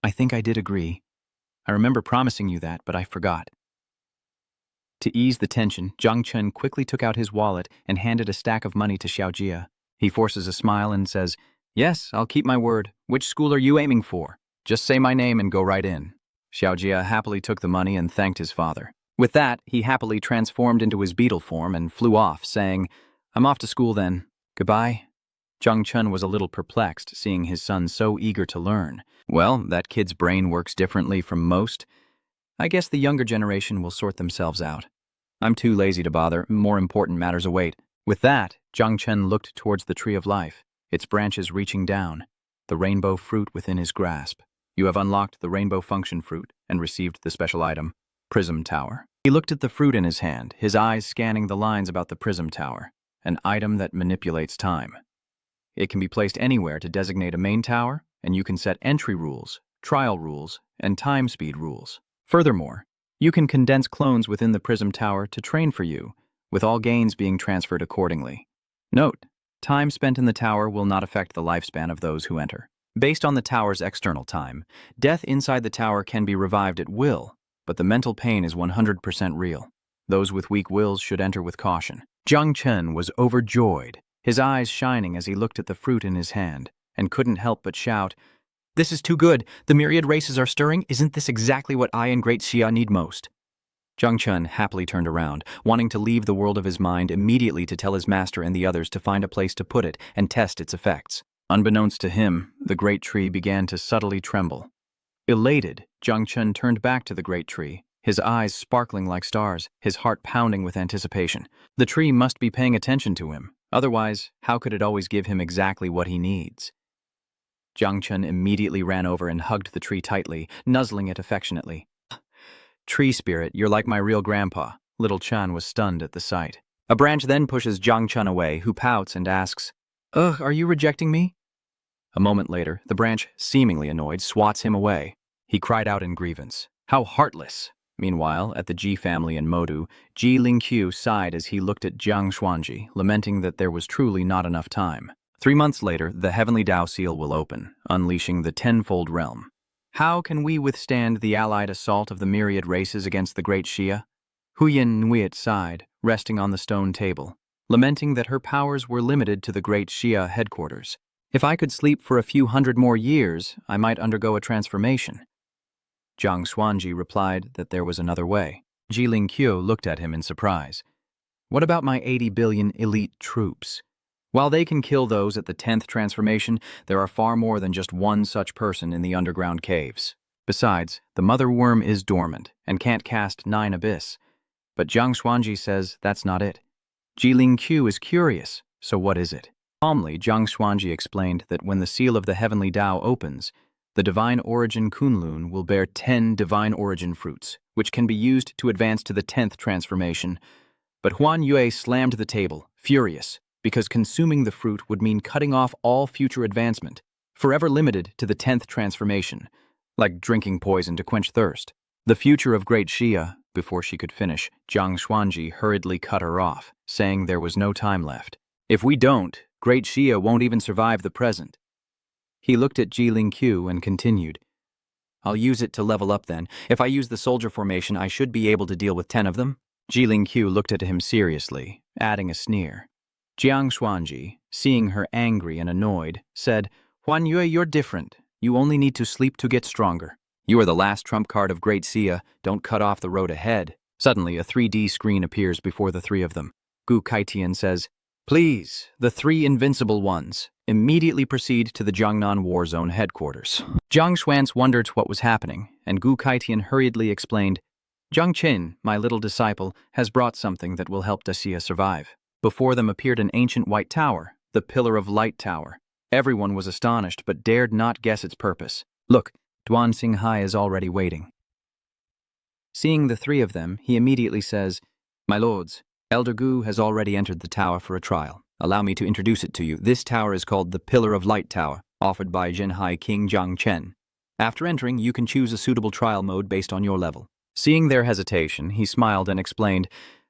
"I think I did agree. I remember promising you that, but I forgot." To ease the tension, Jung Chen quickly took out his wallet and handed a stack of money to Xiaojia. He forces a smile and says, "Yes, I'll keep my word. Which school are you aiming for? Just say my name and go right in." Xiaojia happily took the money and thanked his father. With that, he happily transformed into his beetle form and flew off, saying, "I'm off to school then. Goodbye." Jung Chen was a little perplexed, seeing his son so eager to learn. Well, that kid's brain works differently from most. I guess the younger generation will sort themselves out. I'm too lazy to bother. More important matters await. With that, Jung Chen looked towards the tree of life, its branches reaching down, the rainbow fruit within his grasp. You have unlocked the rainbow function fruit and received the special item, Prism Tower. He looked at the fruit in his hand, his eyes scanning the lines about the Prism Tower, an item that manipulates time. It can be placed anywhere to designate a main tower, and you can set entry rules, trial rules, and time speed rules. Furthermore, you can condense clones within the Prism Tower to train for you, with all gains being transferred accordingly. Note, time spent in the tower will not affect the lifespan of those who enter. Based on the tower's external time, death inside the tower can be revived at will, but the mental pain is 100% real. Those with weak wills should enter with caution. Jung Chen was overjoyed, his eyes shining as he looked at the fruit in his hand, and couldn't help but shout, This is too good. The myriad races are stirring. Isn't this exactly what I and Great Xia need most? Jung Chen happily turned around, wanting to leave the world of his mind immediately to tell his master and the others to find a place to put it and test its effects. Unbeknownst to him, the great tree began to subtly tremble. Elated, Jung Chen turned back to the great tree, his eyes sparkling like stars, his heart pounding with anticipation. The tree must be paying attention to him. Otherwise, how could it always give him exactly what he needs? Jung Chen immediately ran over and hugged the tree tightly, nuzzling it affectionately. Tree spirit, you're like my real grandpa. Little Chan was stunned at the sight. A branch then pushes Jung Chen away, who pouts and asks, Ugh, are you rejecting me? A moment later, the branch, seemingly annoyed, swats him away. He cried out in grievance. How heartless! Meanwhile, at the Ji family in Modu, Ji Lingqiu sighed as he looked at Jiang Xuanji, lamenting that there was truly not enough time. 3 months later, the Heavenly Tao Seal will open, unleashing the tenfold realm. How can we withstand the allied assault of the myriad races against the great Xia? Huyen Nuit sighed, resting on the stone table, lamenting that her powers were limited to the great Xia headquarters. If I could sleep for a few hundred more years, I might undergo a transformation. Jiang Xuanji replied that there was another way. Ji Lingqiu looked at him in surprise. What about my 80 billion elite troops? While they can kill those at the 10th transformation, there are far more than just one such person in the underground caves. Besides, the mother worm is dormant and can't cast 9 abyss. But Jiang Xuanji says that's not it. Ji Lingqiu is curious, so what is it? Calmly, Jiang Xuanji explained that when the seal of the Heavenly Tao opens, the Divine Origin Kunlun will bear 10 Divine Origin fruits, which can be used to advance to the 10th transformation. But Huan Yue slammed the table, furious, because consuming the fruit would mean cutting off all future advancement, forever limited to the 10th transformation, like drinking poison to quench thirst. The future of Great Xia, before she could finish, Jiang Xuanji hurriedly cut her off, saying there was no time left. If we don't, Great Xia won't even survive the present. He looked at Ji Lingqiu and continued, I'll use it to level up then. If I use the soldier formation, I should be able to deal with 10 of them. Ji Lingqiu looked at him seriously, adding a sneer. Jiang Xuanji, seeing her angry and annoyed, said, Huan Yue, you're different. You only need to sleep to get stronger. You are the last trump card of Great Xia. Don't cut off the road ahead. Suddenly, a 3D screen appears before the 3 of them. Gu Kaitian says, Please, the 3 invincible ones, immediately proceed to the Jiangnan War Zone headquarters. Jiang Xuanzi wondered what was happening, and Gu Kaitian hurriedly explained, Jung Chen, my little disciple, has brought something that will help Daxia survive. Before them appeared an ancient white tower, the Pillar of Light Tower. Everyone was astonished but dared not guess its purpose. Look, Duan Xinghai is already waiting. Seeing the 3 of them, he immediately says, My lords, Elder Gu has already entered the tower for a trial. Allow me to introduce it to you. This tower is called the Pillar of Light Tower, offered by Jinhai King Jung Chen. After entering, you can choose a suitable trial mode based on your level. Seeing their hesitation, he smiled and explained,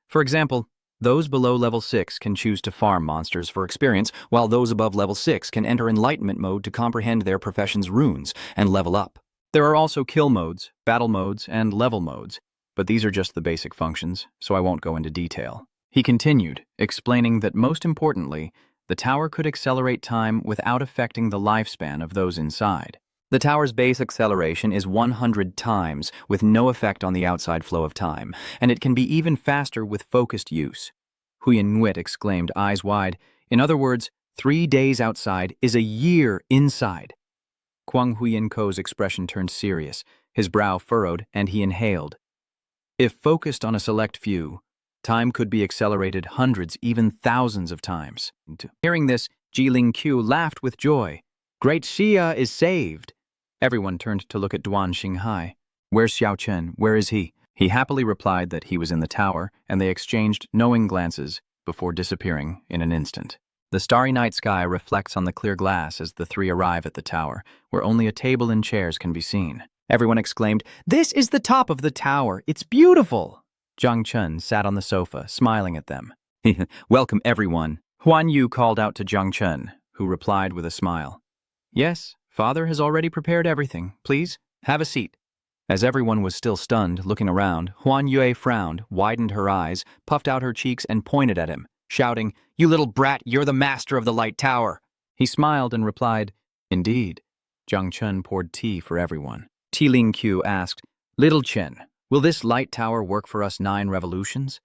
For example, those below level 6 can choose to farm monsters for experience, while those above level 6 can enter enlightenment mode to comprehend their profession's runes and level up. There are also kill modes, battle modes, and level modes, but these are just the basic functions, so I won't go into detail. He continued, explaining that most importantly, the tower could accelerate time without affecting the lifespan of those inside. The tower's base acceleration is 100 times, with no effect on the outside flow of time, and it can be even faster with focused use. Huyen Nuit exclaimed, eyes wide. In other words, 3 days outside is a year inside. Kwang Huyen Ko's expression turned serious, his brow furrowed, and he inhaled. If focused on a select few, time could be accelerated hundreds, even thousands of times. Hearing this, Ji Lingqiu laughed with joy. Great Xia is saved. Everyone turned to look at Duan Xinghai. Where's Xiao Chen? Where is he? He happily replied that he was in the tower, and they exchanged knowing glances before disappearing in an instant. The starry night sky reflects on the clear glass as the three arrive at the tower, where only a table and chairs can be seen. Everyone exclaimed, "This is the top of the tower! It's beautiful!" Jung Chen sat on the sofa, smiling at them. Welcome, everyone. Huan Yu called out to Jung Chen, who replied with a smile. "Yes, father has already prepared everything. Please, have a seat." As everyone was still stunned, looking around, Huan Yue frowned, widened her eyes, puffed out her cheeks, and pointed at him, shouting, "You little brat, you're the master of the Light Tower." He smiled and replied, "Indeed." Jung Chen poured tea for everyone. Ti Ling Qiu asked, "Little Chen, will this light tower work for us 9 revolutions?"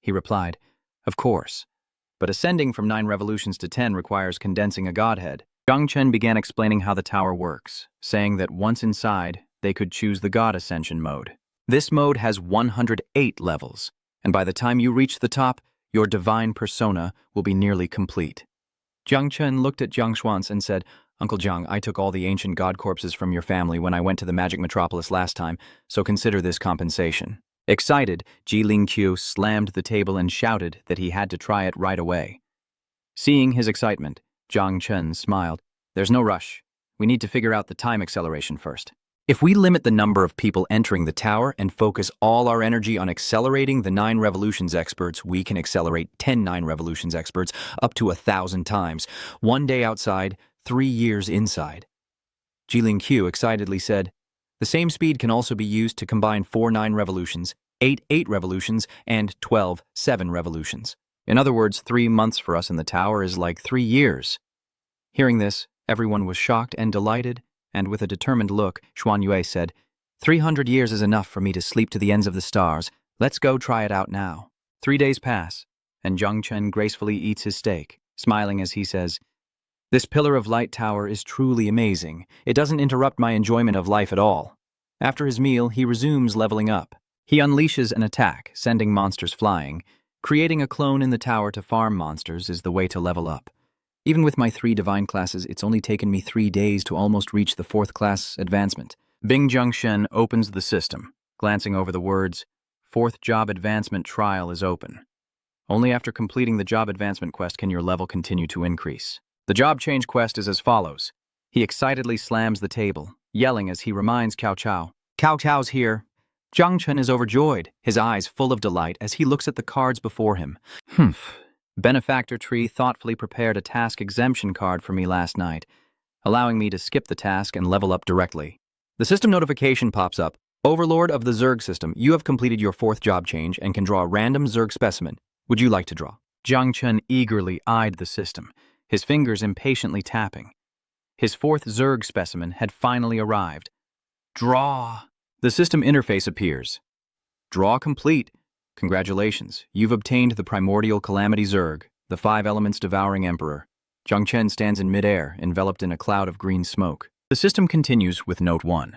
He replied, "Of course. But ascending from 9 revolutions to 10 requires condensing a godhead." Jung Chen began explaining how the tower works, saying that once inside, they could choose the God Ascension mode. This mode has 108 levels, and by the time you reach the top, your divine persona will be nearly complete. Jung Chen looked at Jiang Xuan's and said, "Uncle Jiang, I took all the ancient god corpses from your family when I went to the magic metropolis last time, so consider this compensation." Excited, Ji Lingqiu slammed the table and shouted that he had to try it right away. Seeing his excitement, Jung Chen smiled. "There's no rush. We need to figure out the time acceleration first. If we limit the number of people entering the tower and focus all our energy on accelerating the 9 revolutions experts, we can accelerate 10 9 revolutions experts up to 1,000 times. 1 day outside, 3 years inside." Jilin Q excitedly said, "The same speed can also be used to combine 4 9 revolutions, 8 8 revolutions, and 12 7 revolutions. In other words, 3 months for us in the tower is like 3 years." Hearing this, everyone was shocked and delighted, and with a determined look, Xuan Yue said, 300 years is enough for me to sleep to the ends of the stars. Let's go try it out now." 3 days pass, and Jung Chen gracefully eats his steak, smiling as he says, "This pillar of light tower is truly amazing. It doesn't interrupt my enjoyment of life at all." After his meal, he resumes leveling up. He unleashes an attack, sending monsters flying. Creating a clone in the tower to farm monsters is the way to level up. Even with my 3 divine classes, it's only taken me 3 days to almost reach the 4th class advancement. Bing Jingshen opens the system, glancing over the words, "4th job advancement trial is open. Only after completing the job advancement quest can your level continue to increase. The job change quest is as follows." He excitedly slams the table, yelling as he reminds Cao Cao. "Cao Cao's here." Jiang Chen is overjoyed, his eyes full of delight as he looks at the cards before him. "Humph. Benefactor Tree thoughtfully prepared a task exemption card for me last night, allowing me to skip the task and level up directly." The system notification pops up. "Overlord of the Zerg system, you have completed your 4th job change and can draw a random Zerg specimen. Would you like to draw?" Jiang Chen eagerly eyed the system, his fingers impatiently tapping. His 4th Zerg specimen had finally arrived. "Draw!" The system interface appears. "Draw complete. Congratulations, you've obtained the primordial calamity Zerg, the 5 elements devouring emperor." Jung Chen stands in midair, enveloped in a cloud of green smoke. The system continues with Note 1.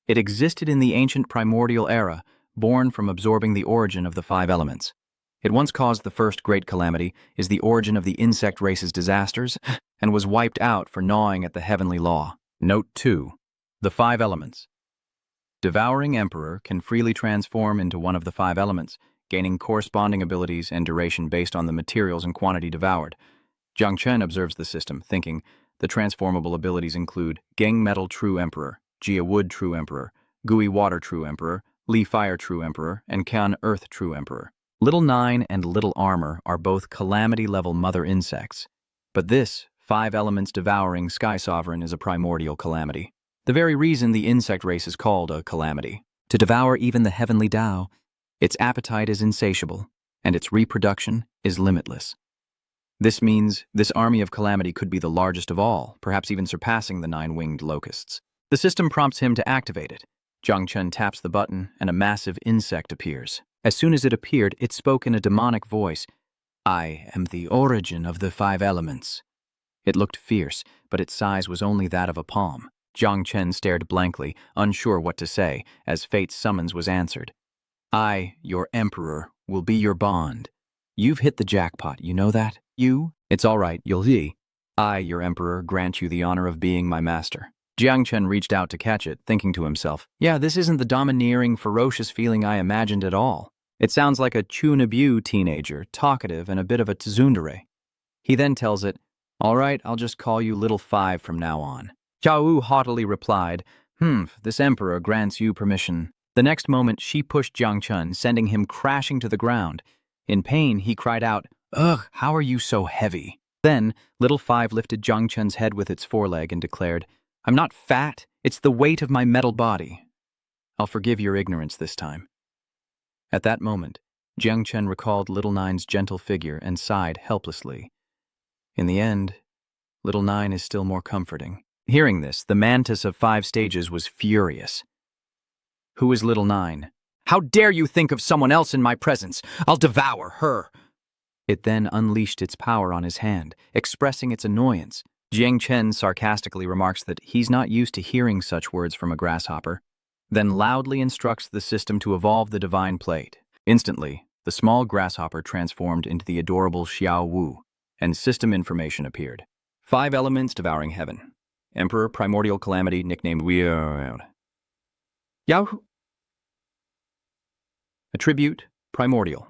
It existed in the ancient primordial era, born from absorbing the origin of the 5 elements. It once caused the first great calamity, is the origin of the insect race's disasters, and was wiped out for gnawing at the heavenly law. Note 2. The 5 elements. Devouring Emperor can freely transform into one of the 5 elements, gaining corresponding abilities and duration based on the materials and quantity devoured. Jiang Chen observes the system, thinking, the transformable abilities include Gang Metal True Emperor, Jia Wood True Emperor, Gui Water True Emperor, Li Fire True Emperor, and Kan Earth True Emperor. Little 9 and Little Armor are both calamity-level mother insects, but this 5 elements devouring Sky Sovereign is a primordial calamity. The very reason the insect race is called a calamity. To devour even the heavenly Tao, its appetite is insatiable, and its reproduction is limitless. This means this army of calamity could be the largest of all, perhaps even surpassing the 9-winged locusts. The system prompts him to activate it. Jung Chen taps the button, and a massive insect appears. As soon as it appeared, it spoke in a demonic voice. "I am the origin of the 5 elements." It looked fierce, but its size was only that of a palm. Jung Chen stared blankly, unsure what to say, as fate's summons was answered. "I, your emperor, will be your bond. You've hit the jackpot, you know that? You?" "It's all right, you'll see. I, your emperor, grant you the honor of being my master." Jiang Chen reached out to catch it, thinking to himself, "Yeah, this isn't the domineering, ferocious feeling I imagined at all. It sounds like a Chunabu teenager, talkative and a bit of a tsundere." He then tells it, All right, I'll just call you Little Five from now on. Xiao Wu haughtily replied, this emperor grants you permission. The next moment, she pushed Jung Chen, sending him crashing to the ground. In pain, he cried out, "Ugh, how are you so heavy?" Then, Little Five lifted Jung Chen's head with its foreleg and declared, "I'm not fat, it's the weight of my metal body. I'll forgive your ignorance this time." At that moment, Jung Chen recalled Little Nine's gentle figure and sighed helplessly. In the end, Little Nine is still more comforting. Hearing this, the mantis of 5 stages was furious. "Who is Little Nine? How dare you think of someone else in my presence? I'll devour her." It then unleashed its power on his hand, expressing its annoyance. Jung Chen sarcastically remarks that he's not used to hearing such words from a grasshopper, then loudly instructs the system to evolve the divine plate. Instantly, the small grasshopper transformed into the adorable Xiao Wu, and system information appeared. 5 elements devouring heaven. Emperor Primordial Calamity, nicknamed Weird. Yahoo! Attribute Primordial.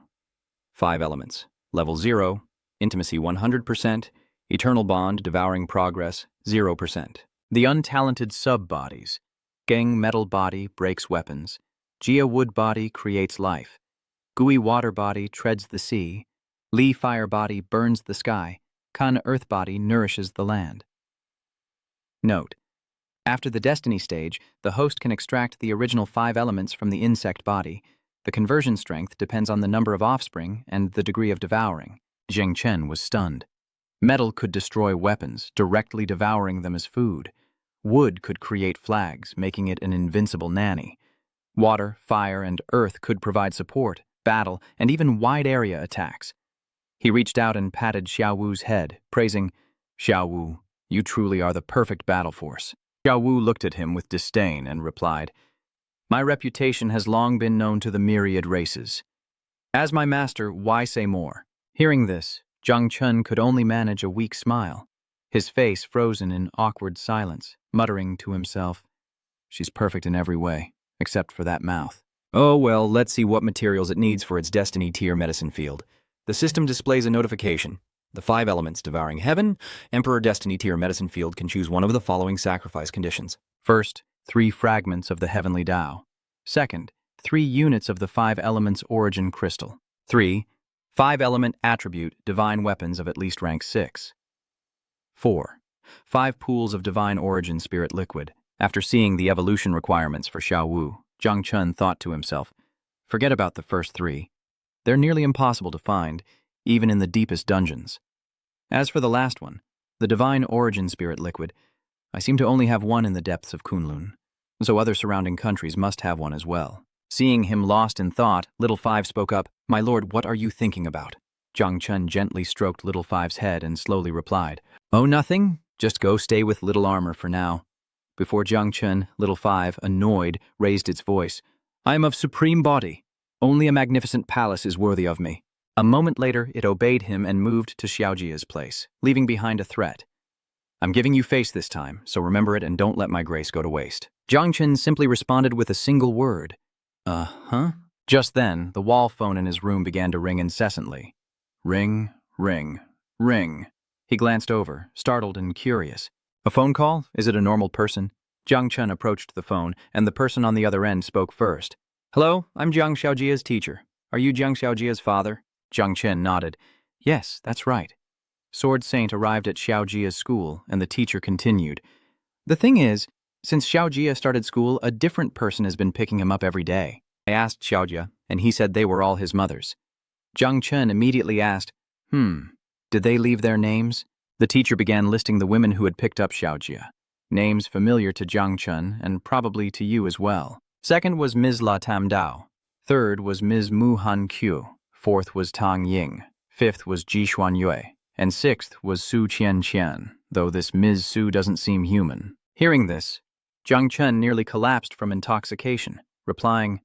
5 elements. Level 0, Intimacy 100%, Eternal Bond, Devouring Progress 0%. The untalented sub-bodies. Geng Metal Body breaks weapons. Jia Wood Body creates life. Gui Water Body treads the sea. Li Fire Body burns the sky. Kun Earth Body nourishes the land. Note: after the Destiny stage, the host can extract the original 5 elements from the insect body. The conversion strength depends on the number of offspring and the degree of devouring. Jung Chen was stunned. Metal could destroy weapons, directly devouring them as food. Wood could create flags, making it an invincible nanny. Water, fire, and earth could provide support, battle, and even wide-area attacks. He reached out and patted Xiao Wu's head, praising, "Xiao Wu, you truly are the perfect battle force." Xiao Wu looked at him with disdain and replied, "My reputation has long been known to the myriad races. As my master, why say more?" Hearing this, Jung Chen could only manage a weak smile, his face frozen in awkward silence, muttering to himself, "She's perfect in every way, except for that mouth." Oh well, let's see what materials it needs for its Destiny tier medicine field. The system displays a notification. The 5 elements devouring heaven, Emperor Destiny tier medicine field can choose one of the following sacrifice conditions. First, 3 fragments of the heavenly Tao. Second, 3 units of the 5 elements origin crystal. 3, 5-element attribute divine weapons of at least rank 6. 4, 5 pools of divine origin spirit liquid. After seeing the evolution requirements for Xiao Wu, Jung Chen thought to himself, forget about the first 3. They're nearly impossible to find, even in the deepest dungeons. As for the last one, the divine origin spirit liquid, I seem to only have one in the depths of Kunlun, so other surrounding countries must have one as well. Seeing him lost in thought, Little Five spoke up, "My lord, what are you thinking about?" Jung Chen gently stroked Little Five's head and slowly replied, "Oh, nothing. Just go stay with Little Armor for now." Before Jung Chen, Little Five, annoyed, raised its voice, "I am of supreme body. Only a magnificent palace is worthy of me." A moment later, it obeyed him and moved to Xiaojia's place, leaving behind a threat. "I'm giving you face this time, so remember it and don't let my grace go to waste." Jung Chen simply responded with a single word, "Uh-huh." Just then, the wall phone in his room began to ring incessantly. Ring, ring, ring. He glanced over, startled and curious. "A phone call? Is it a normal person?" Jung Chen approached the phone, and the person on the other end spoke first. "Hello, I'm Jiang Xiaojia's teacher. Are you Jiang Xiaojia's father?" Jung Chen nodded. "Yes, that's right." Sword Saint arrived at Xiaojia's school, and the teacher continued. "The thing is, since Xiaojia started school, a different person has been picking him up every day. I asked Xiaojia, and he said they were all his mothers." Jung Chen immediately asked, did they leave their names?" The teacher began listing the women who had picked up Xiaojia. Names familiar to Jung Chen, and probably to you as well. Second was Ms. La Tam Dao. Third was Ms. Mu Han Qiu. Fourth was Tang Ying. Fifth was Ji Xuan Yue. And sixth was Su Qian Qian, though this Ms. Su doesn't seem human. Hearing this, Jung Chen nearly collapsed from intoxication, replying,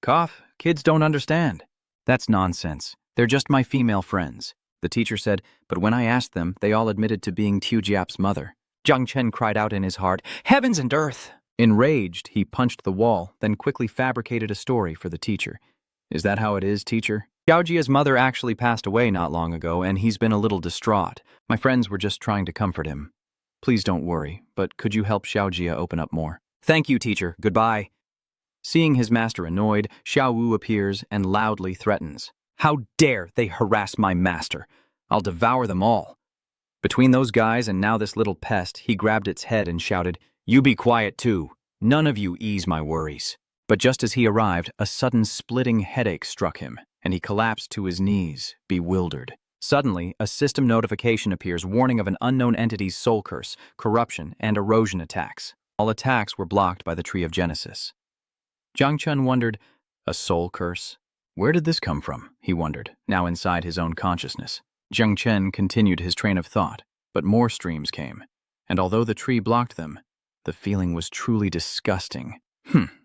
"Cough, kids don't understand." "That's nonsense. They're just my female friends," the teacher said, but when I asked them, they all admitted to being Tu Jiap's mother. Jung Chen cried out in his heart, "Heavens and earth!" Enraged, he punched the wall, then quickly fabricated a story for the teacher. "Is that how it is, teacher? Xiaojia's mother actually passed away not long ago, and he's been a little distraught. My friends were just trying to comfort him. Please don't worry, but could you help Xiaojia open up more? Thank you, teacher. Goodbye. Seeing his master annoyed, Xiao Wu appears and loudly threatens. How dare they harass my master? I'll devour them all. Between those guys and now this little pest, he grabbed its head and shouted, You be quiet too. None of you ease my worries. But just as he arrived, a sudden splitting headache struck him, and he collapsed to his knees, bewildered. Suddenly, a system notification appears warning of an unknown entity's soul curse, corruption, and erosion attacks. All attacks were blocked by the Tree of Genesis. Jung Chen wondered, a soul curse? Where did this come from? He wondered, now inside his own consciousness. Jung Chen continued his train of thought, but more streams came, and although the tree blocked them, the feeling was truly disgusting.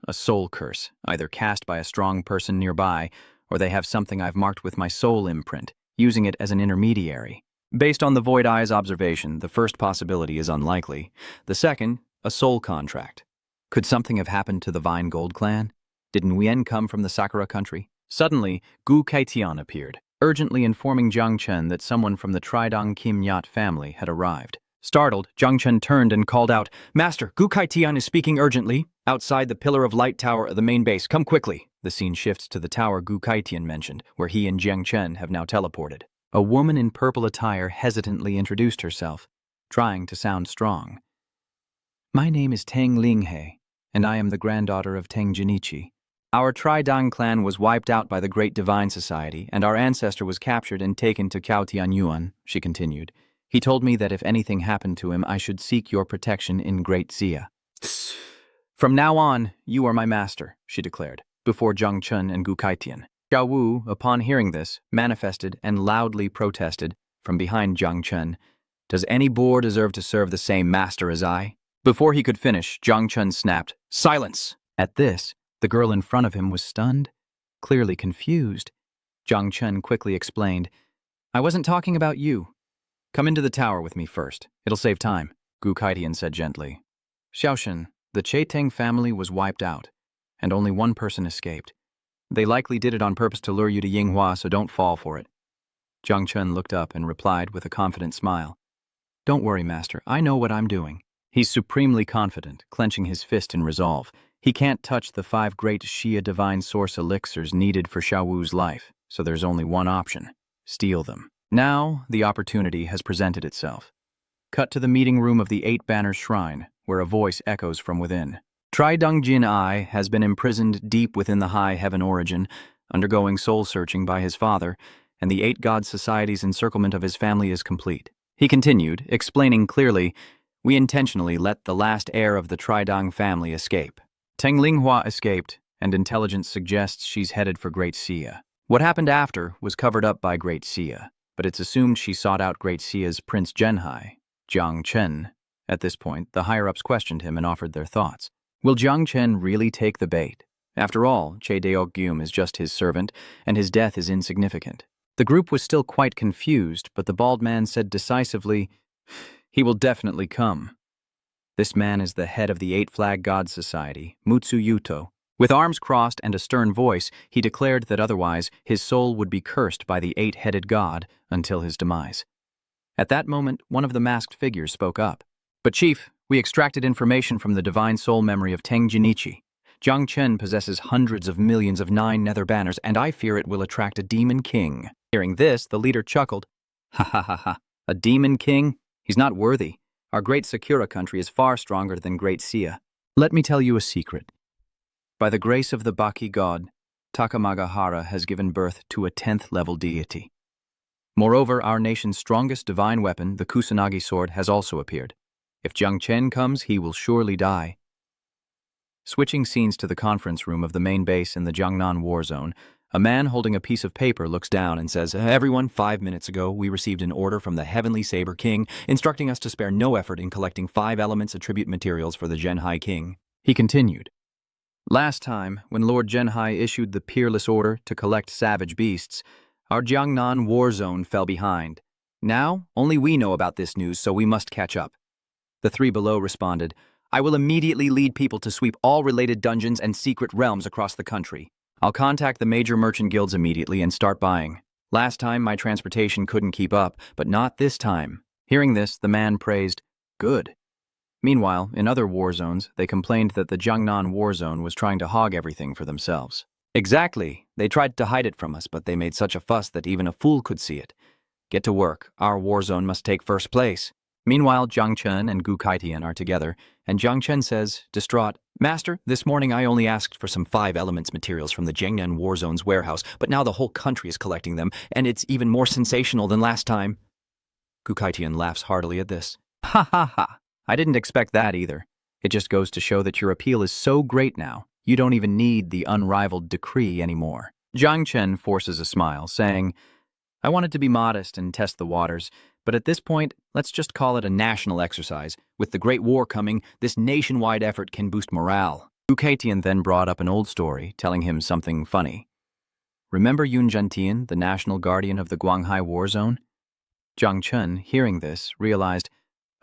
A soul curse, either cast by a strong person nearby, or they have something I've marked with my soul imprint, using it as an intermediary. Based on the Void Eye's observation, the first possibility is unlikely. The second, a soul contract. Could something have happened to the Vine Gold clan? Did Nguyen come from the Sakura country? Suddenly, Gu Kaitian appeared, urgently informing Jung Chen that someone from the Tridong Kim Yat family had arrived. Startled, Jung Chen turned and called out, Master, Gu Kaitian is speaking urgently. Outside the Pillar of Light tower of the main base, come quickly. The scene shifts to the tower Gu Kaitian mentioned, where he and Jung Chen have now teleported. A woman in purple attire hesitantly introduced herself, trying to sound strong. My name is Tang Linghe, and I am the granddaughter of Tang Jinichi. Our Tridong clan was wiped out by the Great Divine Society, and our ancestor was captured and taken to Cao Tianyuan, she continued. He told me that if anything happened to him, I should seek your protection in Great Xia. From now on, you are my master, she declared, before Jung Chen and Gu Kaitian. Xiao Wu, upon hearing this, manifested and loudly protested from behind Jung Chen. Does any boar deserve to serve the same master as I? Before he could finish, Jung Chen snapped, Silence! At this, the girl in front of him was stunned, clearly confused. Jung Chen quickly explained, I wasn't talking about you. Come into the tower with me first. It'll save time, Gu Kaitian said gently. Xiaoshen, the Cheiteng family was wiped out, and only one person escaped. They likely did it on purpose to lure you to Yinghua, so don't fall for it. Jung Chen looked up and replied with a confident smile. Don't worry, master. I know what I'm doing. He's supremely confident, clenching his fist in resolve. He can't touch the 5 great Xia divine source elixirs needed for Xiao Wu's life, so there's only one option. Steal them. Now, the opportunity has presented itself. Cut to the meeting room of the 8-Banner Shrine, where a voice echoes from within. Tridong Jin Ai has been imprisoned deep within the High Heaven origin, undergoing soul-searching by his father, and the 8 God Society's encirclement of his family is complete. He continued, explaining clearly, We intentionally let the last heir of the Tridong family escape. Teng Linghua escaped, and intelligence suggests she's headed for Great Xia. What happened after was covered up by Great Xia, but it's assumed she sought out Great Xia's Prince Genhai, Jung Chen. At this point, the higher-ups questioned him and offered their thoughts. Will Jung Chen really take the bait? After all, Che Deokgyum is just his servant, and his death is insignificant. The group was still quite confused, but the bald man said decisively, He will definitely come. This man is the head of the 8-Flag God Society, Mutsu Yuto. With arms crossed and a stern voice, he declared that otherwise his soul would be cursed by the 8-headed god until his demise. At that moment, one of the masked figures spoke up. But Chief, we extracted information from the divine soul memory of Teng Jinichi. Jung Chen possesses hundreds of millions of 9 nether banners, and I fear it will attract a demon king. Hearing this, the leader chuckled. Ha ha ha ha. A demon king? He's not worthy. Our great Sakura country is far stronger than Great Xia. Let me tell you a secret. By the grace of the Baki god, Takamagahara has given birth to a 10th level deity. Moreover, our nation's strongest divine weapon, the Kusanagi sword, has also appeared. If Jung Chen comes, he will surely die. Switching scenes to the conference room of the main base in the Jiangnan war zone, a man holding a piece of paper looks down and says, Everyone, 5 minutes ago, we received an order from the Heavenly Saber King, instructing us to spare no effort in collecting 5 elements attribute materials for the Genhai King. He continued, Last time, when Lord Genhai issued the peerless order to collect savage beasts, our Jiangnan war zone fell behind. Now, only we know about this news, so we must catch up. The 3 below responded, I will immediately lead people to sweep all related dungeons and secret realms across the country. I'll contact the major merchant guilds immediately and start buying. Last time, my transportation couldn't keep up, but not this time. Hearing this, the man praised, "Good." Meanwhile, in other war zones, they complained that the Jiangnan war zone was trying to hog everything for themselves. Exactly. They tried to hide it from us, but they made such a fuss that even a fool could see it. Get to work. Our war zone must take first place. Meanwhile, Jung Chen and Gu Kaitian are together, and Jung Chen says, distraught, "Master, this morning I only asked for some 5 elements materials from the Jiangnan war zone's warehouse, but now the whole country is collecting them, and it's even more sensational than last time." Gu Kaitian laughs heartily at this. "Ha ha ha. I didn't expect that either. It just goes to show that your appeal is so great now, you don't even need the unrivaled decree anymore." Jung Chen forces a smile, saying, "I wanted to be modest and test the waters, but at this point, let's just call it a national exercise. With the Great War coming, this nationwide effort can boost morale." Gu Kaitian then brought up an old story, telling him something funny. "Remember Yun Zhentian, the national guardian of the Guanghai war zone?" Jung Chen, hearing this, realized,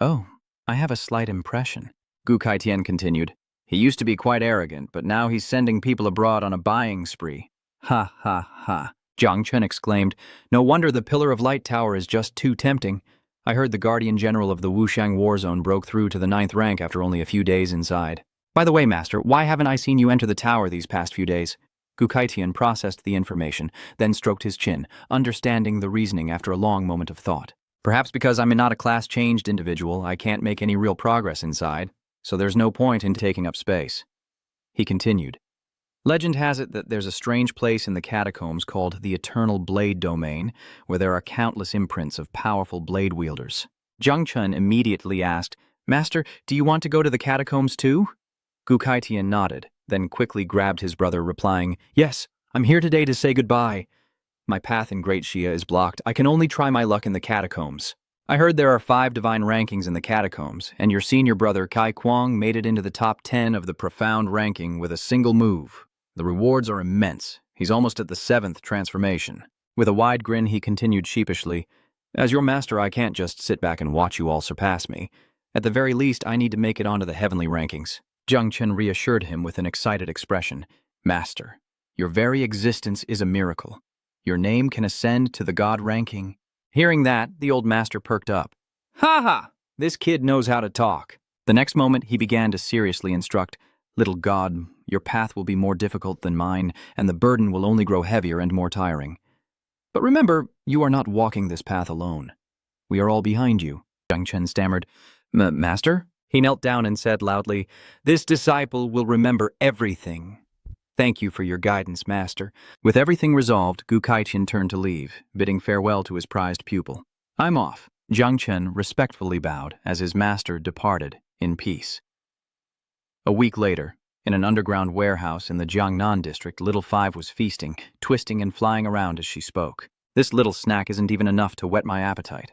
"Oh, I have a slight impression." Gu Kaitian continued, "He used to be quite arrogant, but now he's sending people abroad on a buying spree." "Ha ha ha." Jung Chen exclaimed, "No wonder the Pillar of Light Tower is just too tempting. I heard the Guardian General of the Wushang War Zone broke through to the 9th rank after only a few days inside. By the way, Master, why haven't I seen you enter the tower these past few days?" Gu Kaitian processed the information, then stroked his chin, understanding the reasoning after a long moment of thought. "Perhaps because I'm not a class-changed individual, I can't make any real progress inside, so there's no point in taking up space." He continued, "Legend has it that there's a strange place in the catacombs called the Eternal Blade Domain, where there are countless imprints of powerful blade wielders." Jung Chen immediately asked, "Master, do you want to go to the catacombs too?" Gu Kaitian nodded, then quickly grabbed his brother, replying, "Yes, I'm here today to say goodbye. My path in Great Xia is blocked. I can only try my luck in the catacombs. I heard there are 5 divine rankings in the catacombs, and your senior brother Kai Kwang made it into the top 10 of the profound ranking with a single move. The rewards are immense. He's almost at the 7th transformation." With a wide grin, he continued sheepishly, "As your master, I can't just sit back and watch you all surpass me. At the very least, I need to make it onto the heavenly rankings." Jung Chen reassured him with an excited expression, "Master, your very existence is a miracle. Your name can ascend to the god ranking." Hearing that, the old master perked up. "Ha ha! This kid knows how to talk." The next moment, he began to seriously instruct, "Little god, your path will be more difficult than mine, and the burden will only grow heavier and more tiring. But remember, you are not walking this path alone. We are all behind you." Jung Chen stammered, "Master?" He knelt down and said loudly, "This disciple will remember everything. Thank you for your guidance, Master." With everything resolved, Gu Kaitian turned to leave, bidding farewell to his prized pupil. "I'm off." Jung Chen respectfully bowed as his master departed in peace. A week later, in an underground warehouse in the Jiangnan district, Little Five was feasting, twisting and flying around as she spoke. "This little snack isn't even enough to whet my appetite."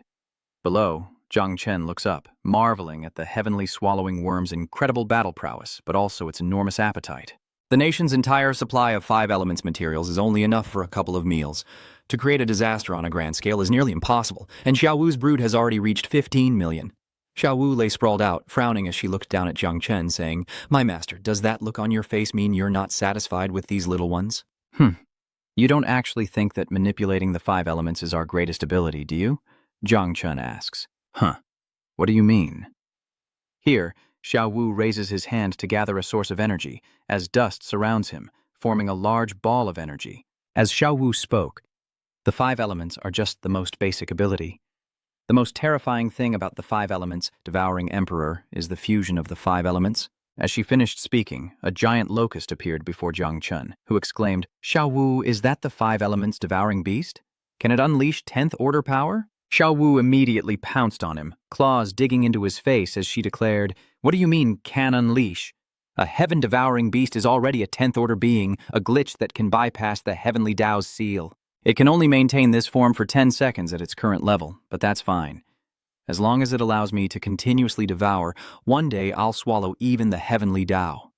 Below, Jung Chen looks up, marveling at the heavenly swallowing worm's incredible battle prowess, but also its enormous appetite. The nation's entire supply of 5 elements materials is only enough for a couple of meals. To create a disaster on a grand scale is nearly impossible, and Xiao Wu's brood has already reached 15 million. Xiao Wu lay sprawled out, frowning as she looked down at Jung Chen, saying, "My master, does that look on your face mean you're not satisfied with these little ones?" You don't actually think that manipulating the 5 elements is our greatest ability, do you?" Jung Chen asks. What do you mean?" Here, Xiao Wu raises his hand to gather a source of energy, as dust surrounds him, forming a large ball of energy. As Xiao Wu spoke, "The 5 elements are just the most basic ability. The most terrifying thing about the 5 elements, devouring emperor, is the fusion of the 5 elements." As she finished speaking, a giant locust appeared before Jung Chen, who exclaimed, "Xiao Wu, is that the 5 elements devouring beast? Can it unleash 10th order power?" Xiao Wu immediately pounced on him, claws digging into his face as she declared, "What do you mean, can unleash? A heaven-devouring beast is already a 10th order being, a glitch that can bypass the heavenly Tao's seal. It can only maintain this form for 10 seconds at its current level, but that's fine. As long as it allows me to continuously devour, one day I'll swallow even the heavenly Tao."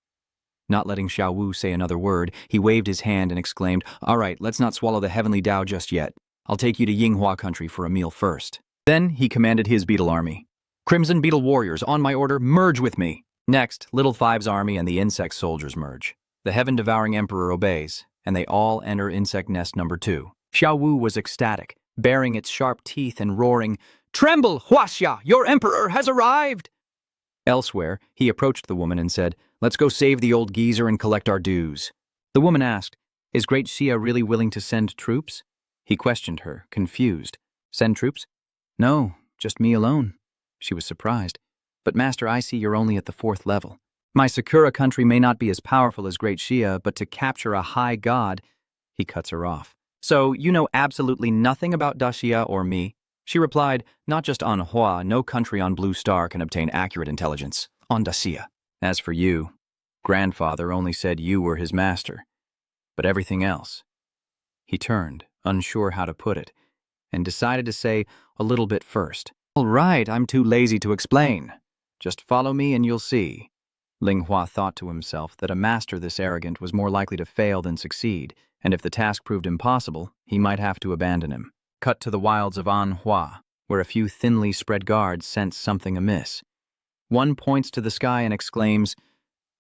Not letting Xiao Wu say another word, he waved his hand and exclaimed, "All right, let's not swallow the heavenly Tao just yet. I'll take you to Yinghua country for a meal first." Then he commanded his beetle army. "Crimson Beetle warriors, on my order, merge with me." Next, Little Five's army and the insect soldiers merge. The heaven-devouring emperor obeys, and they all enter insect nest number 2. Xiao Wu was ecstatic, baring its sharp teeth and roaring, Tremble, Huaxia! Your emperor has arrived! Elsewhere, he approached the woman and said, "Let's go save the old geezer and collect our dues." The woman asked, "Is Great Xia really willing to send troops?" He questioned her, confused. "Send troops?" "No, just me alone." She was surprised. "But Master, I see you're only at the 4th level. My Sakura country may not be as powerful as Great Xia, but to capture a high god—" He cuts her off. "So you know absolutely nothing about Daxia or me?" She replied, "Not just on Hua, no country on Blue Star can obtain accurate intelligence. On Daxia. As for you, grandfather only said you were his master. But everything else." He turned, unsure how to put it, and decided to say a little bit first. "All right, I'm too lazy to explain. Just follow me and you'll see." Ling Hua thought to himself that a master this arrogant was more likely to fail than succeed, and if the task proved impossible, he might have to abandon him. Cut to the wilds of Anhua, where a few thinly spread guards sense something amiss. One points to the sky and exclaims,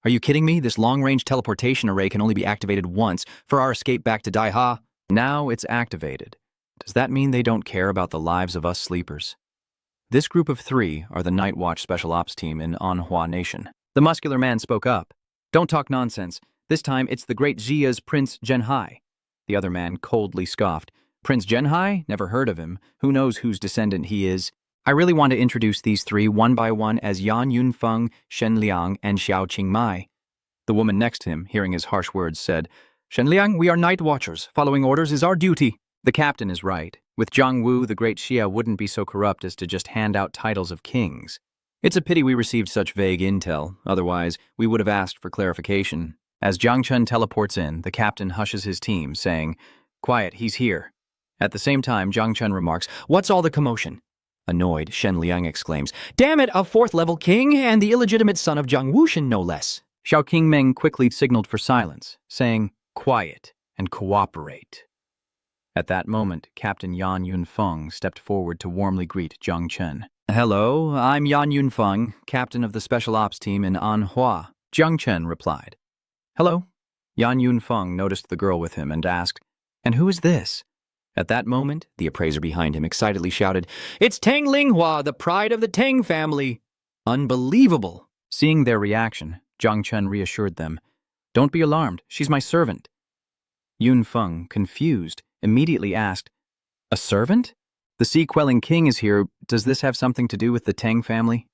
"Are you kidding me? This long-range teleportation array can only be activated once for our escape back to Daiha." Now it's activated. Does that mean they don't care about the lives of us sleepers? This group of 3 are the Night Watch Special Ops team in Anhua Nation. The muscular man spoke up. "Don't talk nonsense. This time it's the Great Xia's Prince Zhenhai." The other man coldly scoffed. "Prince Zhenhai? Never heard of him. Who knows whose descendant he is? I really want to introduce these 3 one by one as Yan Yunfeng, Shen Liang, and Xiao Qingmai." The woman next to him, hearing his harsh words, said, "Shen Liang, we are night watchers. Following orders is our duty." The captain is right. With Zhang Wu, the Great Xia wouldn't be so corrupt as to just hand out titles of kings. It's a pity we received such vague intel. Otherwise, we would have asked for clarification. As Jung Chen teleports in, the captain hushes his team, saying, "Quiet, he's here." At the same time, Jung Chen remarks, What's all the commotion? Annoyed, Shen Liang exclaims, Damn it, a 4th-level king and the illegitimate son of Zhang Wushan, no less. Xiao Qingmeng quickly signaled for silence, saying, "Quiet and cooperate." At that moment, Captain Yan Yunfeng stepped forward to warmly greet Jung Chen. "Hello, I'm Yan Yunfeng, captain of the Special Ops team in Anhua," Jung Chen replied. "Hello." Yan Yunfeng noticed the girl with him and asked, "And who is this?" At that moment, the appraiser behind him excitedly shouted, It's Tang Linghua, the pride of the Tang family. "Unbelievable!" Seeing their reaction, Jung Chen reassured them, "Don't be alarmed, she's my servant." Yunfeng, confused, immediately asked, "A servant? The sea-quelling king is here. Does this have something to do with the Tang family?"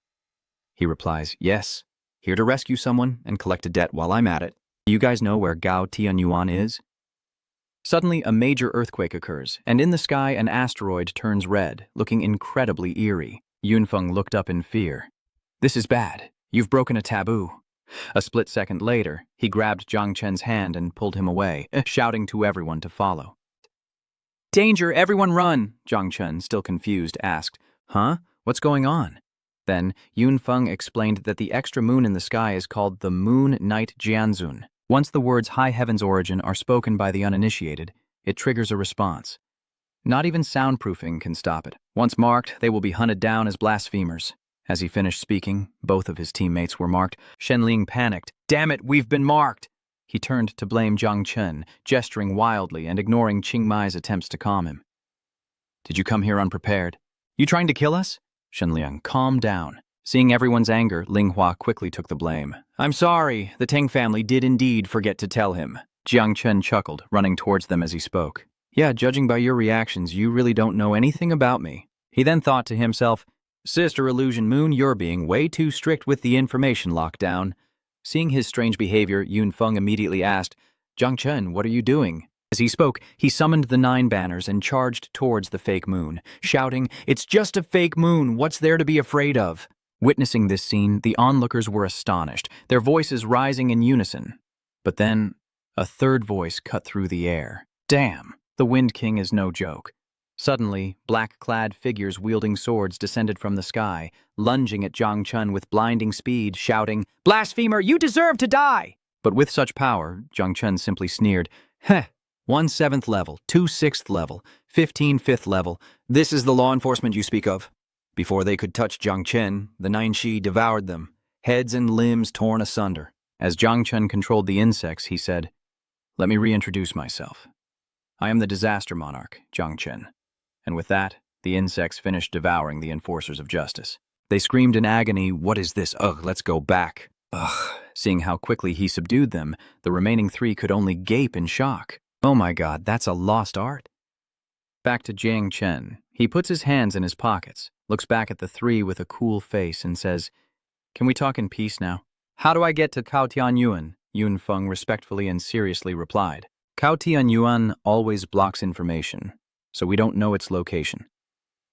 He replies, "Yes, here to rescue someone and collect a debt while I'm at it. Do you guys know where Gao Tianyuan is?" Suddenly, a major earthquake occurs, and in the sky an asteroid turns red, looking incredibly eerie. Yunfeng looked up in fear. "This is bad. You've broken a taboo." A split second later, he grabbed Zhang Chen's hand and pulled him away, shouting to everyone to follow. "Danger, everyone run!" Zhang Chen, still confused, asked, "Huh? What's going on?" Then, Yunfeng explained that the extra moon in the sky is called the Moon Night Jianzun. Once the words high heaven's origin are spoken by the uninitiated, it triggers a response. Not even soundproofing can stop it. Once marked, they will be hunted down as blasphemers. As he finished speaking, both of his teammates were marked. Shenling panicked. "Damn it, we've been marked!" He turned to blame Zhang Chen, gesturing wildly and ignoring Qingmai's attempts to calm him. "Did you come here unprepared? You trying to kill us?" Shenliang, calm down. Seeing everyone's anger, Linghua quickly took the blame. "I'm sorry, the Tang family did indeed forget to tell him." Jiang Chen chuckled, running towards them as he spoke. "Yeah, judging by your reactions, you really don't know anything about me." He then thought to himself, "Sister Illusion Moon, you're being way too strict with the information lockdown." Seeing his strange behavior, Yunfeng immediately asked, "Jiang Chen, what are you doing?" As he spoke, he summoned the 9 banners and charged towards the fake moon, shouting, "It's just a fake moon, what's there to be afraid of?" Witnessing this scene, the onlookers were astonished, their voices rising in unison. But then, a third voice cut through the air. "Damn, the Wind King is no joke." Suddenly, black-clad figures wielding swords descended from the sky, lunging at Zhang Chen with blinding speed, shouting, Blasphemer, you deserve to die! But with such power, Zhang Chen simply sneered, "Heh, 1 7th level, 2 6th level, 15 5th level. This is the law enforcement you speak of." Before they could touch Zhang Chen, the 9 Shi devoured them, heads and limbs torn asunder. As Zhang Chen controlled the insects, he said, Let me reintroduce myself. I am the disaster monarch, Jung Chen. And with that, the insects finished devouring the enforcers of justice. They screamed in agony, "What is this? Ugh, let's go back." Ugh. Seeing how quickly he subdued them, the remaining three could only gape in shock. Oh my god, that's a lost art. Back to Jung Chen. He puts his hands in his pockets, looks back at the three with a cool face and says, "Can we talk in peace now?" "How do I get to Cao Tianyuan?" Yun Feng respectfully and seriously replied. Cao Tianyuan always blocks information, so we don't know its location.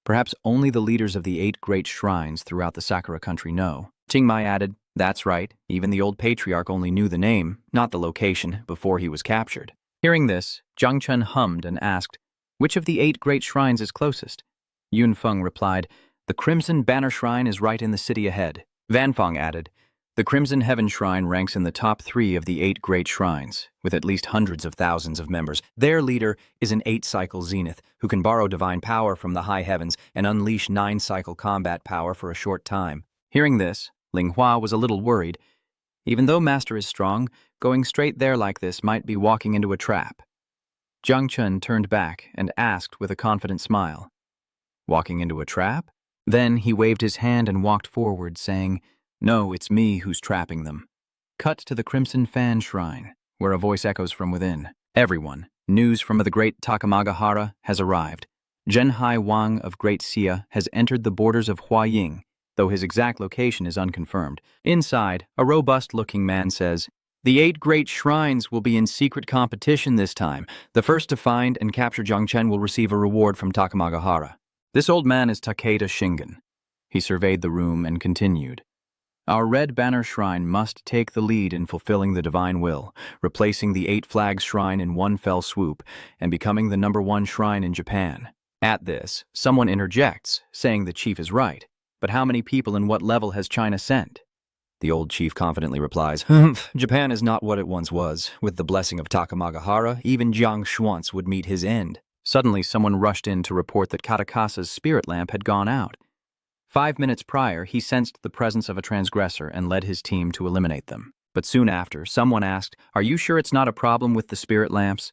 Perhaps only the leaders of the 8 great shrines throughout the Sakura country know. Qingmai added, "That's right, even the old patriarch only knew the name, not the location, before he was captured." Hearing this, Jung Chen hummed and asked, "Which of the 8 great shrines is closest?" Yun Feng replied, "The Crimson Banner Shrine is right in the city ahead." Van Feng added, "The Crimson Heaven Shrine ranks in the top 3 of the 8 great shrines, with at least hundreds of thousands of members. Their leader is an 8-cycle zenith, who can borrow divine power from the high heavens and unleash 9-cycle combat power for a short time." Hearing this, Ling Hua was a little worried. Even though Master is strong, going straight there like this might be walking into a trap. Jung Chen turned back and asked with a confident smile, "Walking into a trap?" Then he waved his hand and walked forward, saying, "No, it's me who's trapping them." Cut to the Crimson Fan Shrine, where a voice echoes from within. "Everyone, news from the great Takamagahara has arrived. Zhenhai Wang of Great Xia has entered the borders of Huaying, though his exact location is unconfirmed." Inside, a robust-looking man says, "The 8 great shrines will be in secret competition this time. The first to find and capture Jung Chen will receive a reward from Takamagahara." This old man is Takeda Shingen. He surveyed the room and continued, "Our Red Banner Shrine must take the lead in fulfilling the divine will, replacing the 8 Flags Shrine in one fell swoop and becoming the #1 shrine in Japan." At this, someone interjects, saying the chief is right. But how many people and what level has China sent? The old chief confidently replies, "Humph, Japan is not what it once was. With the blessing of Takamagahara, even Jiang Schwantz would meet his end." Suddenly, someone rushed in to report that Katakasa's spirit lamp had gone out. 5 minutes prior, he sensed the presence of a transgressor and led his team to eliminate them. But soon after, someone asked, "Are you sure it's not a problem with the spirit lamps?"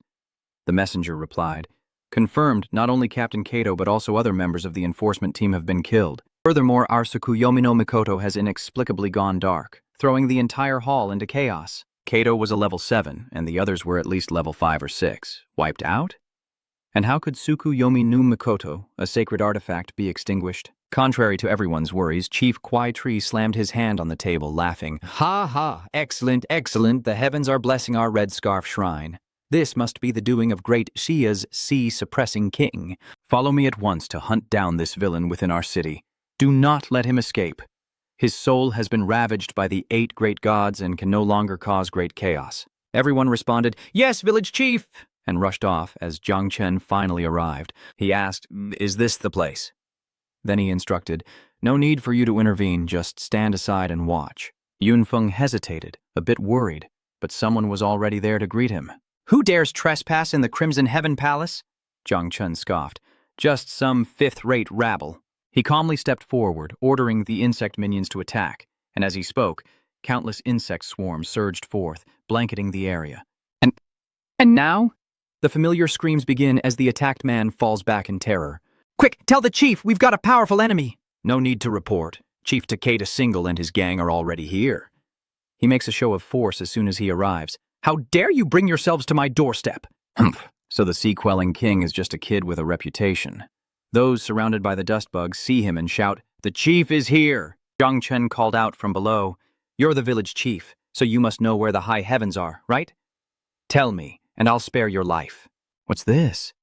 The messenger replied, "Confirmed, not only Captain Kato but also other members of the enforcement team have been killed. Furthermore, our Tsukuyomi no Mikoto has inexplicably gone dark, throwing the entire hall into chaos. Kato was a level 7, and the others were at least level 5 or 6. Wiped out? And how could Tsukuyomi no Mikoto, a sacred artifact, be extinguished?" Contrary to everyone's worries, Chief Kwai Tree slammed his hand on the table, laughing. "Ha ha! Excellent, excellent! The heavens are blessing our Red Scarf Shrine. This must be the doing of great Xia's sea-suppressing king. Follow me at once to hunt down this villain within our city. Do not let him escape. His soul has been ravaged by the 8 great gods and can no longer cause great chaos." Everyone responded, "Yes, village chief," and rushed off as Jung Chen finally arrived. He asked, "Is this the place?" Then he instructed, "No need for you to intervene, just stand aside and watch." Yun Feng hesitated, a bit worried, but someone was already there to greet him. "Who dares trespass in the Crimson Heaven Palace?" Jung Chen scoffed. "Just some 5th-rate rabble." He calmly stepped forward, ordering the insect minions to attack, and as he spoke, countless insect swarms surged forth, blanketing the area. And now? The familiar screams begin as the attacked man falls back in terror. Quick, tell the chief, we've got a powerful enemy. No need to report. Chief Takeda Single and his gang are already here. He makes a show of force as soon as he arrives. How dare you bring yourselves to my doorstep? Humph. So the sea-quelling king is just a kid with a reputation. Those surrounded by the dust bugs see him and shout, "The chief is here!" Jung Chen called out from below, "You're the village chief, so you must know where the high heavens are, right? Tell me, and I'll spare your life." What's this?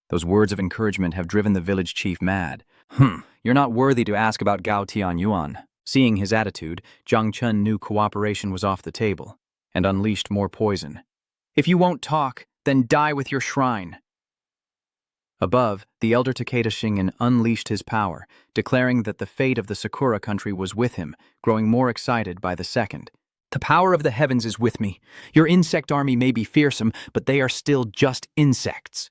Those words of encouragement have driven the village chief mad. You're not worthy to ask about Gao Tianyuan. Seeing his attitude, Jung Chen knew cooperation was off the table, and unleashed more poison. "If you won't talk, then die with your shrine." Above, the elder Takeda Shingen unleashed his power, declaring that the fate of the Sakura country was with him, growing more excited by the second. "The power of the heavens is with me. Your insect army may be fearsome, but they are still just insects."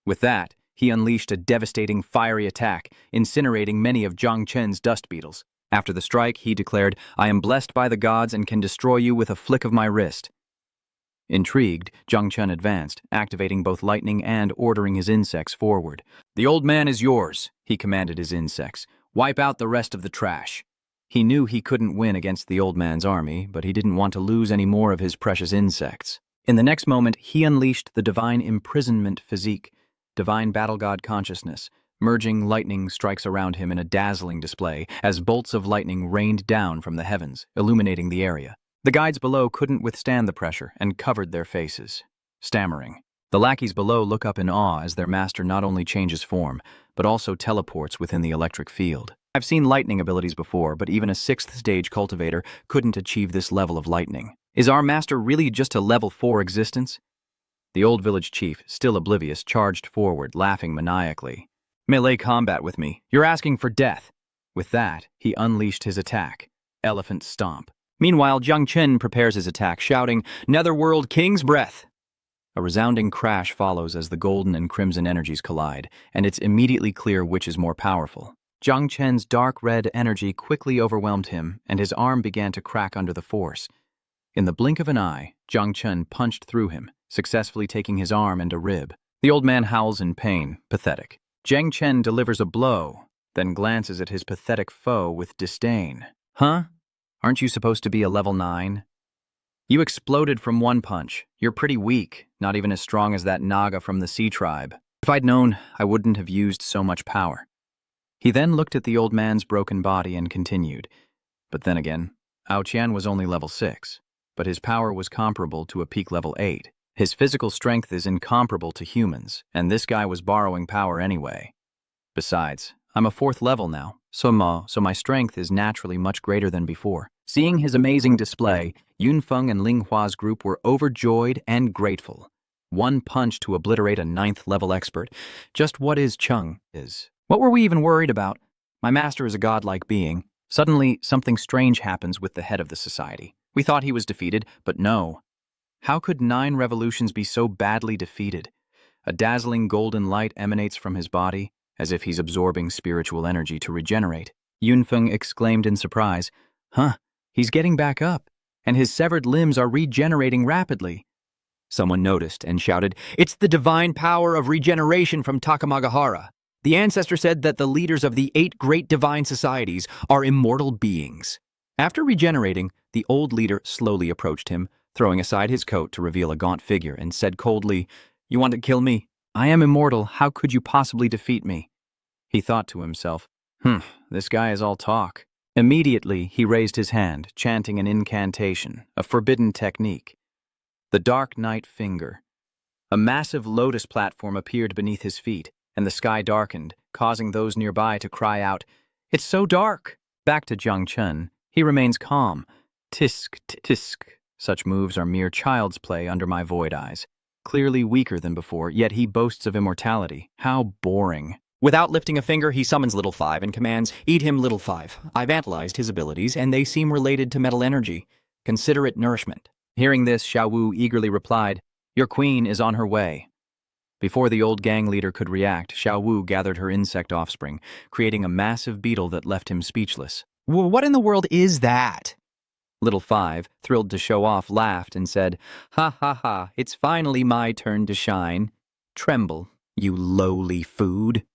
With that, he unleashed a devastating fiery attack, incinerating many of Jung Chen's dust beetles. After the strike, he declared, "I am blessed by the gods and can destroy you with a flick of my wrist." Intrigued, Jung Chen advanced, activating both lightning and ordering his insects forward. "The old man is yours," he commanded his insects. "Wipe out the rest of the trash." He knew he couldn't win against the old man's army, but he didn't want to lose any more of his precious insects. In the next moment, he unleashed the divine imprisonment physique, divine battle god consciousness. Merging lightning strikes around him in a dazzling display as bolts of lightning rained down from the heavens, illuminating the area. The guides below couldn't withstand the pressure and covered their faces, stammering. The lackeys below look up in awe as their master not only changes form, but also teleports within the electric field. I've seen lightning abilities before, but even a 6th stage cultivator couldn't achieve this level of lightning. Is our master really just a level 4 existence? The old village chief, still oblivious, charged forward, laughing maniacally. "Melee combat with me. You're asking for death." With that, he unleashed his attack, Elephant Stomp. Meanwhile, Jung Chen prepares his attack, shouting, "Netherworld King's Breath!" A resounding crash follows as the golden and crimson energies collide, and it's immediately clear which is more powerful. Jung Chen's dark red energy quickly overwhelmed him, and his arm began to crack under the force. In the blink of an eye, Jung Chen punched through him, successfully taking his arm and a rib. The old man howls in pain, pathetic. Jung Chen delivers a blow, then glances at his pathetic foe with disdain. "Huh? Aren't you supposed to be a level 9? You exploded from one punch. You're pretty weak, not even as strong as that Naga from the Sea Tribe. If I'd known, I wouldn't have used so much power." He then looked at the old man's broken body and continued. But then again, Ao Qian was only level 6, but his power was comparable to a peak level 8. His physical strength is incomparable to humans, and this guy was borrowing power anyway. Besides, I'm a 4th level now, so my strength is naturally much greater than before. Seeing his amazing display, Yunfeng and Ling Hua's group were overjoyed and grateful. One punch to obliterate a 9th level expert. Just what is Chung is. What were we even worried about? My master is a godlike being. Suddenly, something strange happens with the head of the society. We thought he was defeated, but no. How could 9 revolutions be so badly defeated? A dazzling golden light emanates from his body, as if he's absorbing spiritual energy to regenerate. Yunfeng exclaimed in surprise, "Huh, he's getting back up, and his severed limbs are regenerating rapidly." Someone noticed and shouted, "It's the divine power of regeneration from Takamagahara. The ancestor said that the leaders of the 8 great divine societies are immortal beings." After regenerating, the old leader slowly approached him, throwing aside his coat to reveal a gaunt figure, and said coldly, "You want to kill me?" "I am immortal. How could you possibly defeat me?" He thought to himself, this guy is all talk. Immediately, he raised his hand, chanting an incantation, a forbidden technique. The Dark Night Finger. A massive lotus platform appeared beneath his feet, and the sky darkened, causing those nearby to cry out, "It's so dark!" Back to Jung Chen, he remains calm. Tisk, tisk. Such moves are mere child's play under my void eyes. Clearly weaker than before, yet he boasts of immortality. How boring. Without lifting a finger, he summons Little Five and commands, "Eat him, Little Five." I've analyzed his abilities, and they seem related to metal energy. Consider it nourishment. Hearing this, Xiao eagerly replied, "Your queen is on her way." Before the old gang leader could react, Xiao gathered her insect offspring, creating a massive beetle that left him speechless. What in the world is that? Little Five, thrilled to show off, laughed and said, "Ha ha ha, it's finally my turn to shine. Tremble, you lowly food."